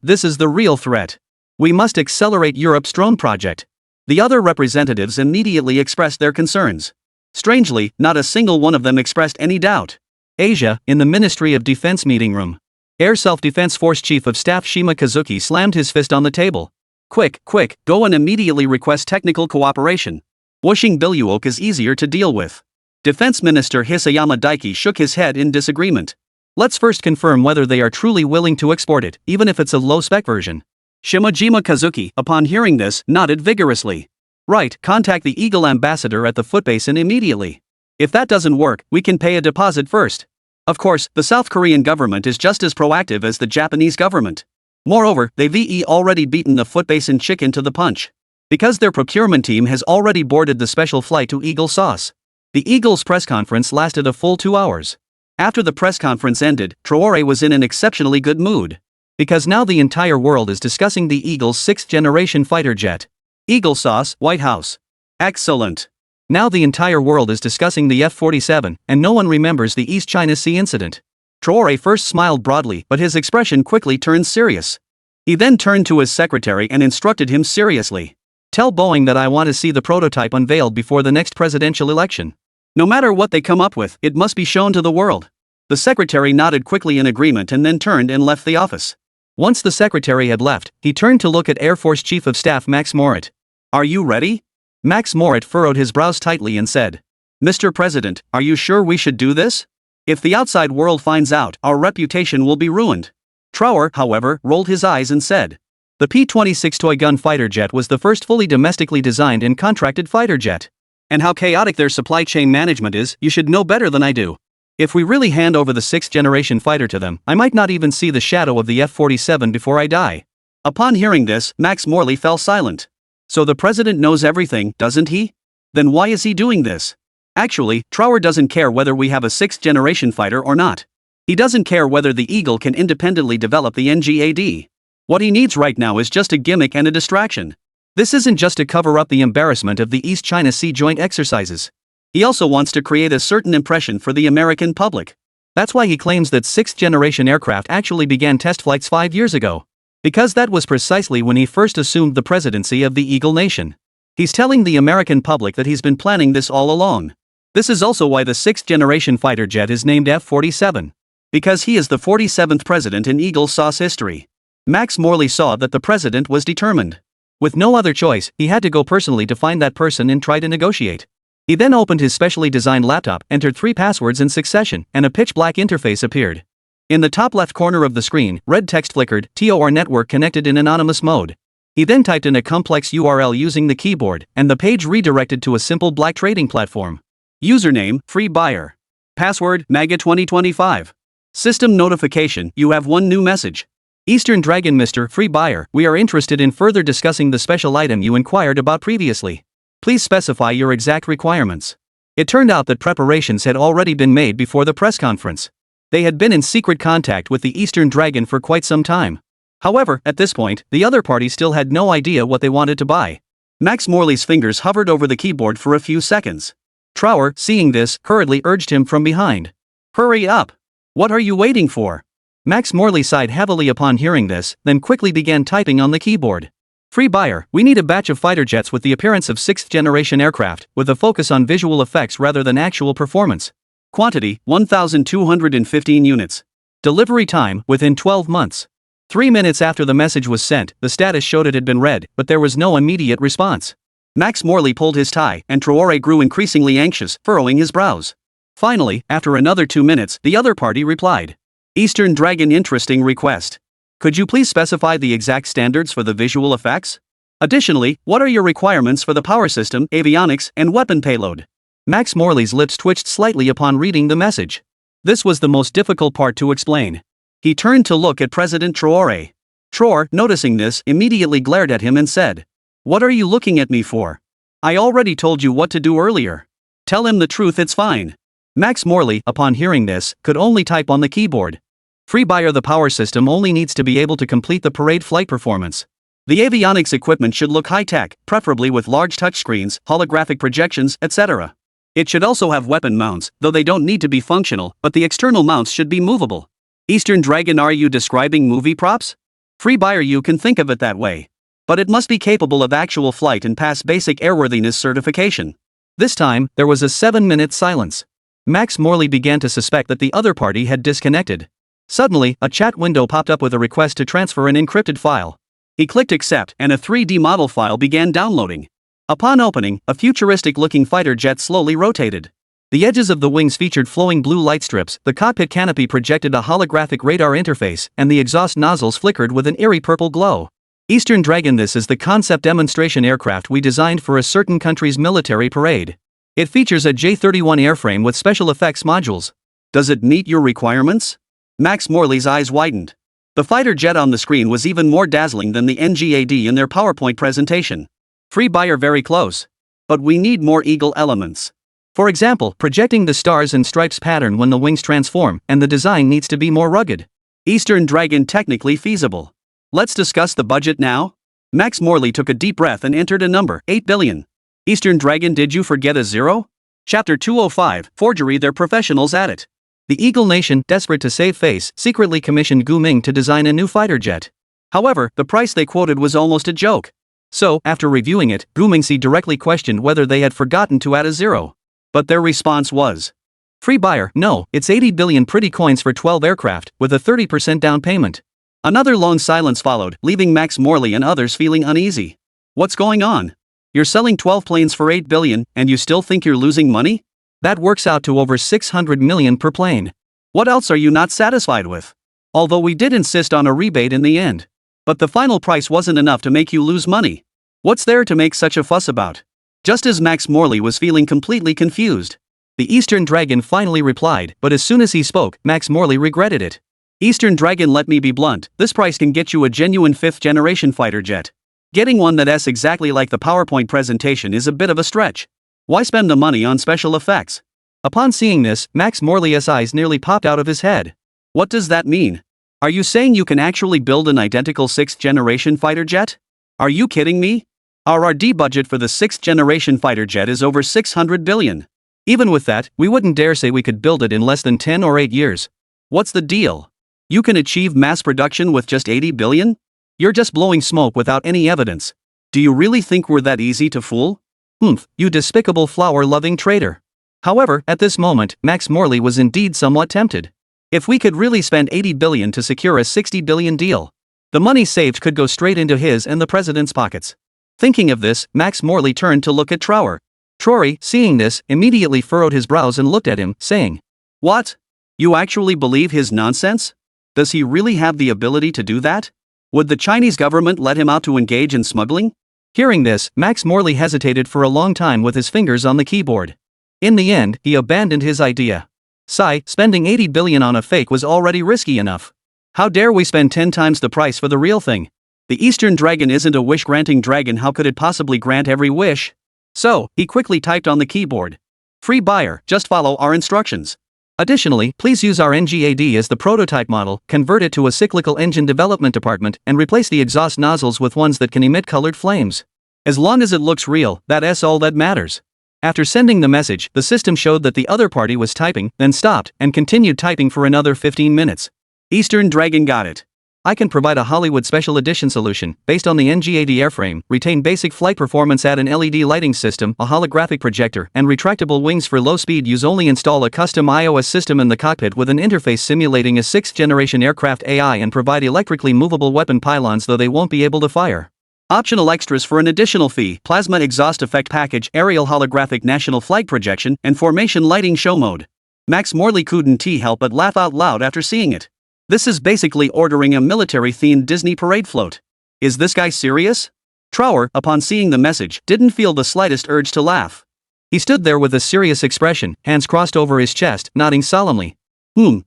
This is the real threat. We must accelerate Europe's drone project. The other representatives immediately expressed their concerns. Strangely, not a single one of them expressed any doubt. Asia, in the Ministry of Defense meeting room. Air Self-Defense Force Chief of Staff Shima Kazuki slammed his fist on the table. Quick, go and immediately request technical cooperation. Washing Biluok is easier to deal with. Defense Minister Hisayama Daiki shook his head in disagreement. Let's first confirm whether they are truly willing to export it, even if it's a low-spec version. Shimajima Kazuki, upon hearing this, nodded vigorously. Right, contact the Eagle ambassador at the Footbasin immediately. If that doesn't work, we can pay a deposit first. Of course, the South Korean government is just as proactive as the Japanese government. Moreover, they've already beaten the Footbasin chicken to the punch. Because their procurement team has already boarded the special flight to Eagle Sauce. The Eagle's press conference lasted a full 2 hours. After the press conference ended, Traore was in an exceptionally good mood. Because now the entire world is discussing the Eagle's 6th-generation fighter jet. Eagle Sauce, White House. Excellent. Now the entire world is discussing the F-47, and no one remembers the East China Sea incident. Traore first smiled broadly, but his expression quickly turned serious. He then turned to his secretary and instructed him seriously. Tell Boeing that I want to see the prototype unveiled before the next presidential election. No matter what they come up with, it must be shown to the world. The secretary nodded quickly in agreement and then turned and left the office. Once the secretary had left, he turned to look at Air Force Chief of Staff Max Moritz. Are you ready? Max Moritz furrowed his brows tightly and said, Mr. President, are you sure we should do this? If the outside world finds out, our reputation will be ruined. Traore, however, rolled his eyes and said, the P-26 toy gun fighter jet was the first fully domestically designed and contracted fighter jet. And how chaotic their supply chain management is, you should know better than I do. If we really hand over the 6th-generation fighter to them, I might not even see the shadow of the F-47 before I die. Upon hearing this, Max Morley fell silent. So the president knows everything, doesn't he? Then why is he doing this? Actually, Traore doesn't care whether we have a 6th-generation fighter or not. He doesn't care whether the Eagle can independently develop the NGAD. What he needs right now is just a gimmick and a distraction. This isn't just to cover up the embarrassment of the East China Sea joint exercises. He also wants to create a certain impression for the American public. That's why he claims that 6th-generation aircraft actually began test flights 5 years ago. Because that was precisely when he first assumed the presidency of the Eagle Nation. He's telling the American public that he's been planning this all along. This is also why the 6th-generation fighter jet is named F-47. Because he is the 47th president in Eagle Sauce history. Max Morley saw that the president was determined. With no other choice, he had to go personally to find that person and try to negotiate. He then opened his specially designed laptop, entered 3 passwords in succession, and a pitch-black interface appeared. In the top left corner of the screen, red text flickered, TOR network connected in anonymous mode. He then typed in a complex URL using the keyboard, and the page redirected to a simple black trading platform. Username, free buyer. Password, MAGA 2025. System notification, you have one new message. Eastern Dragon Mr. Free Buyer, we are interested in further discussing the special item you inquired about previously. Please specify your exact requirements. It turned out that preparations had already been made before the press conference. They had been in secret contact with the Eastern Dragon for quite some time. However, at this point, the other party still had no idea what they wanted to buy. Max Morley's fingers hovered over the keyboard for a few seconds. Traore, seeing this, hurriedly urged him from behind. Hurry up! What are you waiting for? Max Morley sighed heavily upon hearing this, then quickly began typing on the keyboard. Free buyer, we need a batch of fighter jets with the appearance of 6th-generation aircraft, with a focus on visual effects rather than actual performance. Quantity, 1,215 units. Delivery time, within 12 months. 3 minutes after the message was sent, the status showed it had been read, but there was no immediate response. Max Morley pulled his tie, and Traore grew increasingly anxious, furrowing his brows. Finally, after another 2 minutes, the other party replied. Eastern Dragon, interesting request. Could you please specify the exact standards for the visual effects? Additionally, what are your requirements for the power system, avionics, and weapon payload? Max Morley's lips twitched slightly upon reading the message. This was the most difficult part to explain. He turned to look at President Traore. Traore, noticing this, immediately glared at him and said, What are you looking at me for? I already told you what to do earlier. Tell him the truth, it's fine. Max Morley, upon hearing this, could only type on the keyboard. Free buyer, the power system only needs to be able to complete the parade flight performance. The avionics equipment should look high-tech, preferably with large touchscreens, holographic projections, etc. It should also have weapon mounts, though they don't need to be functional, but the external mounts should be movable. Eastern Dragon, are you describing movie props? Free buyer, you can think of it that way. But it must be capable of actual flight and pass basic airworthiness certification. This time, there was a 7-minute silence. Max Morley began to suspect that the other party had disconnected. Suddenly, a chat window popped up with a request to transfer an encrypted file. He clicked accept and a 3D model file began downloading. Upon opening, a futuristic-looking fighter jet slowly rotated. The edges of the wings featured flowing blue light strips, the cockpit canopy projected a holographic radar interface, and the exhaust nozzles flickered with an eerie purple glow. Eastern Dragon, this is the concept demonstration aircraft we designed for a certain country's military parade. It features a J-31 airframe with special effects modules. Does it meet your requirements? Max Morley's eyes widened. The fighter jet on the screen was even more dazzling than the NGAD in their PowerPoint presentation. Free buyer, very close. But we need more eagle elements. For example, projecting the stars and stripes pattern when the wings transform, and the design needs to be more rugged. Eastern Dragon, technically feasible. Let's discuss the budget now. Max Morley took a deep breath and entered a number, 8 billion. Eastern Dragon, did you forget a zero? Chapter 205, Forgery, they're professionals at it. The Eagle Nation, desperate to save face, secretly commissioned Gu Ming to design a new fighter jet. However, the price they quoted was almost a joke. So, after reviewing it, Gu Mingxi directly questioned whether they had forgotten to add a zero. But their response was, free buyer, no, it's 80 billion pretty coins for 12 aircraft, with a 30% down payment. Another long silence followed, leaving Max Morley and others feeling uneasy. What's going on? You're selling 12 planes for 8 billion, and you still think you're losing money? That works out to over 600 million per plane. What else are you not satisfied with? Although we did insist on a rebate in the end. But the final price wasn't enough to make you lose money. What's there to make such a fuss about? Just as Max Morley was feeling completely confused, the Eastern Dragon finally replied, but as soon as he spoke, Max Morley regretted it. Eastern Dragon, let me be blunt, this price can get you a genuine 5th-generation fighter jet. Getting one that's exactly like the PowerPoint presentation is a bit of a stretch. Why spend the money on special effects? Upon seeing this, Max Morley's eyes nearly popped out of his head. What does that mean? Are you saying you can actually build an identical 6th-generation fighter jet? Are you kidding me? Our R&D budget for the 6th-generation fighter jet is over 600 billion. Even with that, we wouldn't dare say we could build it in less than 10 or 8 years. What's the deal? You can achieve mass production with just 80 billion? You're just blowing smoke without any evidence. Do you really think we're that easy to fool? Humph, you despicable flower-loving traitor. However, at this moment, Max Morley was indeed somewhat tempted. If we could really spend 80 billion to secure a 60 billion deal, the money saved could go straight into his and the president's pockets. Thinking of this, Max Morley turned to look at Trower. Trory, seeing this, immediately furrowed his brows and looked at him, saying, "What? You actually believe his nonsense? Does he really have the ability to do that? Would the Chinese government let him out to engage in smuggling?" Hearing this, Max Morley hesitated for a long time with his fingers on the keyboard. In the end, he abandoned his idea. Sigh, spending 80 billion on a fake was already risky enough. How dare we spend 10 times the price for the real thing? The Eastern Dragon isn't a wish-granting dragon, how could it possibly grant every wish? So, he quickly typed on the keyboard. Free buyer, just follow our instructions. Additionally, please use our NGAD as the prototype model, convert it to a cyclical engine development department, and replace the exhaust nozzles with ones that can emit colored flames. As long as it looks real, that's all that matters. After sending the message, the system showed that the other party was typing, then stopped, and continued typing for another 15 minutes. Eastern Dragon, got it. I can provide a Hollywood special edition solution, based on the NGAD airframe, retain basic flight performance, add an LED lighting system, a holographic projector, and retractable wings for low speed use only, install a custom iOS system in the cockpit with an interface simulating a 6th-generation aircraft AI, and provide electrically movable weapon pylons though they won't be able to fire. Optional extras for an additional fee: plasma exhaust effect package, aerial holographic national flag projection, and formation lighting show mode. Max Morley couldn't help but laugh out loud after seeing it. This is basically ordering a military-themed Disney parade float. Is this guy serious? Trower, upon seeing the message, didn't feel the slightest urge to laugh. He stood there with a serious expression, hands crossed over his chest, nodding solemnly.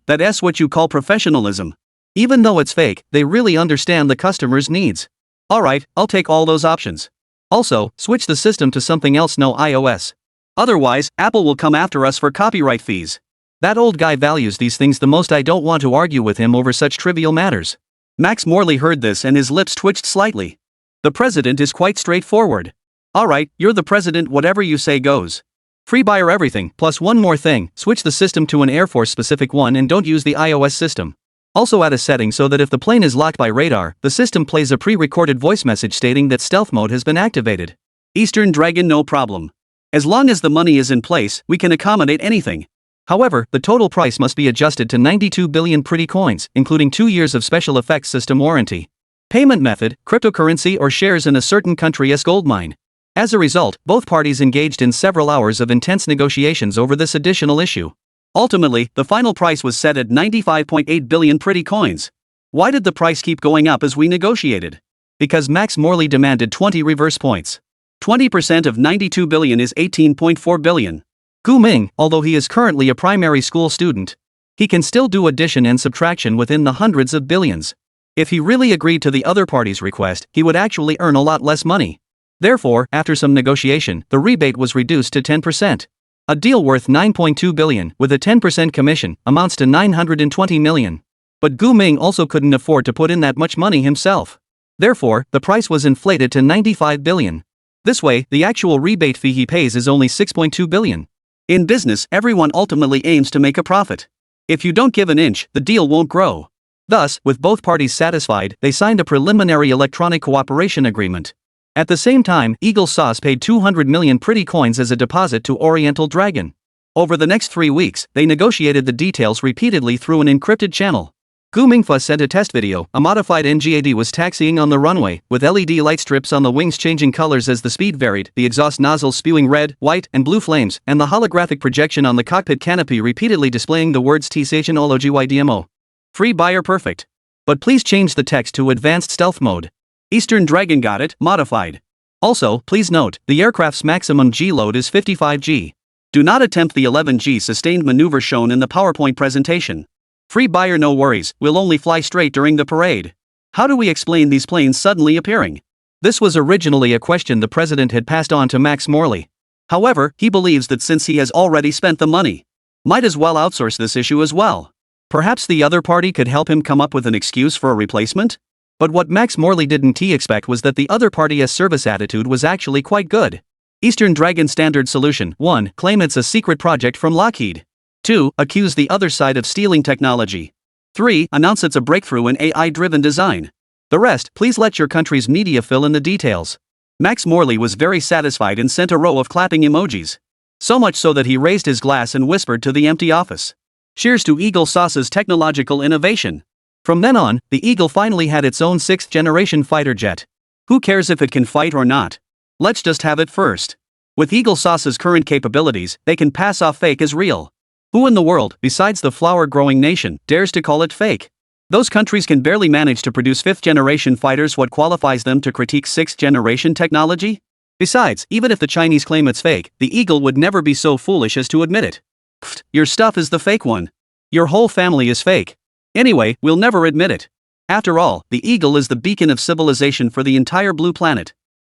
That's what you call professionalism. Even though it's fake, they really understand the customer's needs. Alright, I'll take all those options. Also, switch the system to something else, no iOS. Otherwise, Apple will come after us for copyright fees. That old guy values these things the most. I don't want to argue with him over such trivial matters. Max Morley heard this and his lips twitched slightly. The president is quite straightforward. Alright, you're the president, whatever you say goes. Free buyer everything, plus one more thing, switch the system to an Air Force specific one and don't use the iOS system. Also add a setting so that if the plane is locked by radar, the system plays a pre-recorded voice message stating that stealth mode has been activated. Eastern Dragon, no problem. As long as the money is in place, we can accommodate anything. However, the total price must be adjusted to 92 billion pretty coins, including 2 years of special effects system warranty. Payment method, cryptocurrency or shares in a certain country's gold mine. As a result, both parties engaged in several hours of intense negotiations over this additional issue. Ultimately, the final price was set at 95.8 billion pretty coins. Why did the price keep going up as we negotiated? Because Max Morley demanded 20 reverse points. 20% of 92 billion is 18.4 billion. Gu Ming, although he is currently a primary school student, he can still do addition and subtraction within the hundreds of billions. If he really agreed to the other party's request, he would actually earn a lot less money. Therefore, after some negotiation, the rebate was reduced to 10%. A deal worth 9.2 billion, with a 10% commission, amounts to 920 million. But Gu Ming also couldn't afford to put in that much money himself. Therefore, the price was inflated to 95 billion. This way, the actual rebate fee he pays is only 6.2 billion. In business, everyone ultimately aims to make a profit. If you don't give an inch, the deal won't grow. Thus, with both parties satisfied, they signed a preliminary electronic cooperation agreement. At the same time, Eagle Sauce paid 200 million pretty coins as a deposit to Oriental Dragon. Over the next 3 weeks, they negotiated the details repeatedly through an encrypted channel. Gu Mingfa sent a test video. A modified NGAD was taxiing on the runway, with LED light strips on the wings changing colors as the speed varied, the exhaust nozzles spewing red, white, and blue flames, and the holographic projection on the cockpit canopy repeatedly displaying the words TCHN OLOGYDMO. Free buyer perfect. But please change the text to advanced stealth mode. Eastern Dragon got it, modified. Also, please note, the aircraft's maximum G load is 55 G. Do not attempt the 11 G sustained maneuver shown in the PowerPoint presentation. Free buyer, no worries, we'll only fly straight during the parade. How do we explain these planes suddenly appearing? This was originally a question the president had passed on to Max Morley. However, he believes that since he has already spent the money, might as well outsource this issue as well. Perhaps the other party could help him come up with an excuse for a replacement? But what Max Morley didn't expect was that the other party's service attitude was actually quite good. Eastern Dragon standard solution: 1. Claim it's a secret project from Lockheed. 2. Accuse the other side of stealing technology. 3. Announce it's a breakthrough in AI-driven design. The rest, please let your country's media fill in the details. Max Morley was very satisfied and sent a row of clapping emojis. So much so that he raised his glass and whispered to the empty office. Cheers to Eagle Sauce's technological innovation. From then on, the Eagle finally had its own 6th-generation fighter jet. Who cares if it can fight or not? Let's just have it first. With Eagle Sauce's current capabilities, they can pass off fake as real. Who in the world, besides the flower-growing nation, dares to call it fake? Those countries can barely manage to produce 5th-generation fighters. What qualifies them to critique 6th-generation technology? Besides, even if the Chinese claim it's fake, the Eagle would never be so foolish as to admit it. Pfft, your stuff is the fake one. Your whole family is fake. Anyway, we'll never admit it. After all, the Eagle is the beacon of civilization for the entire blue planet.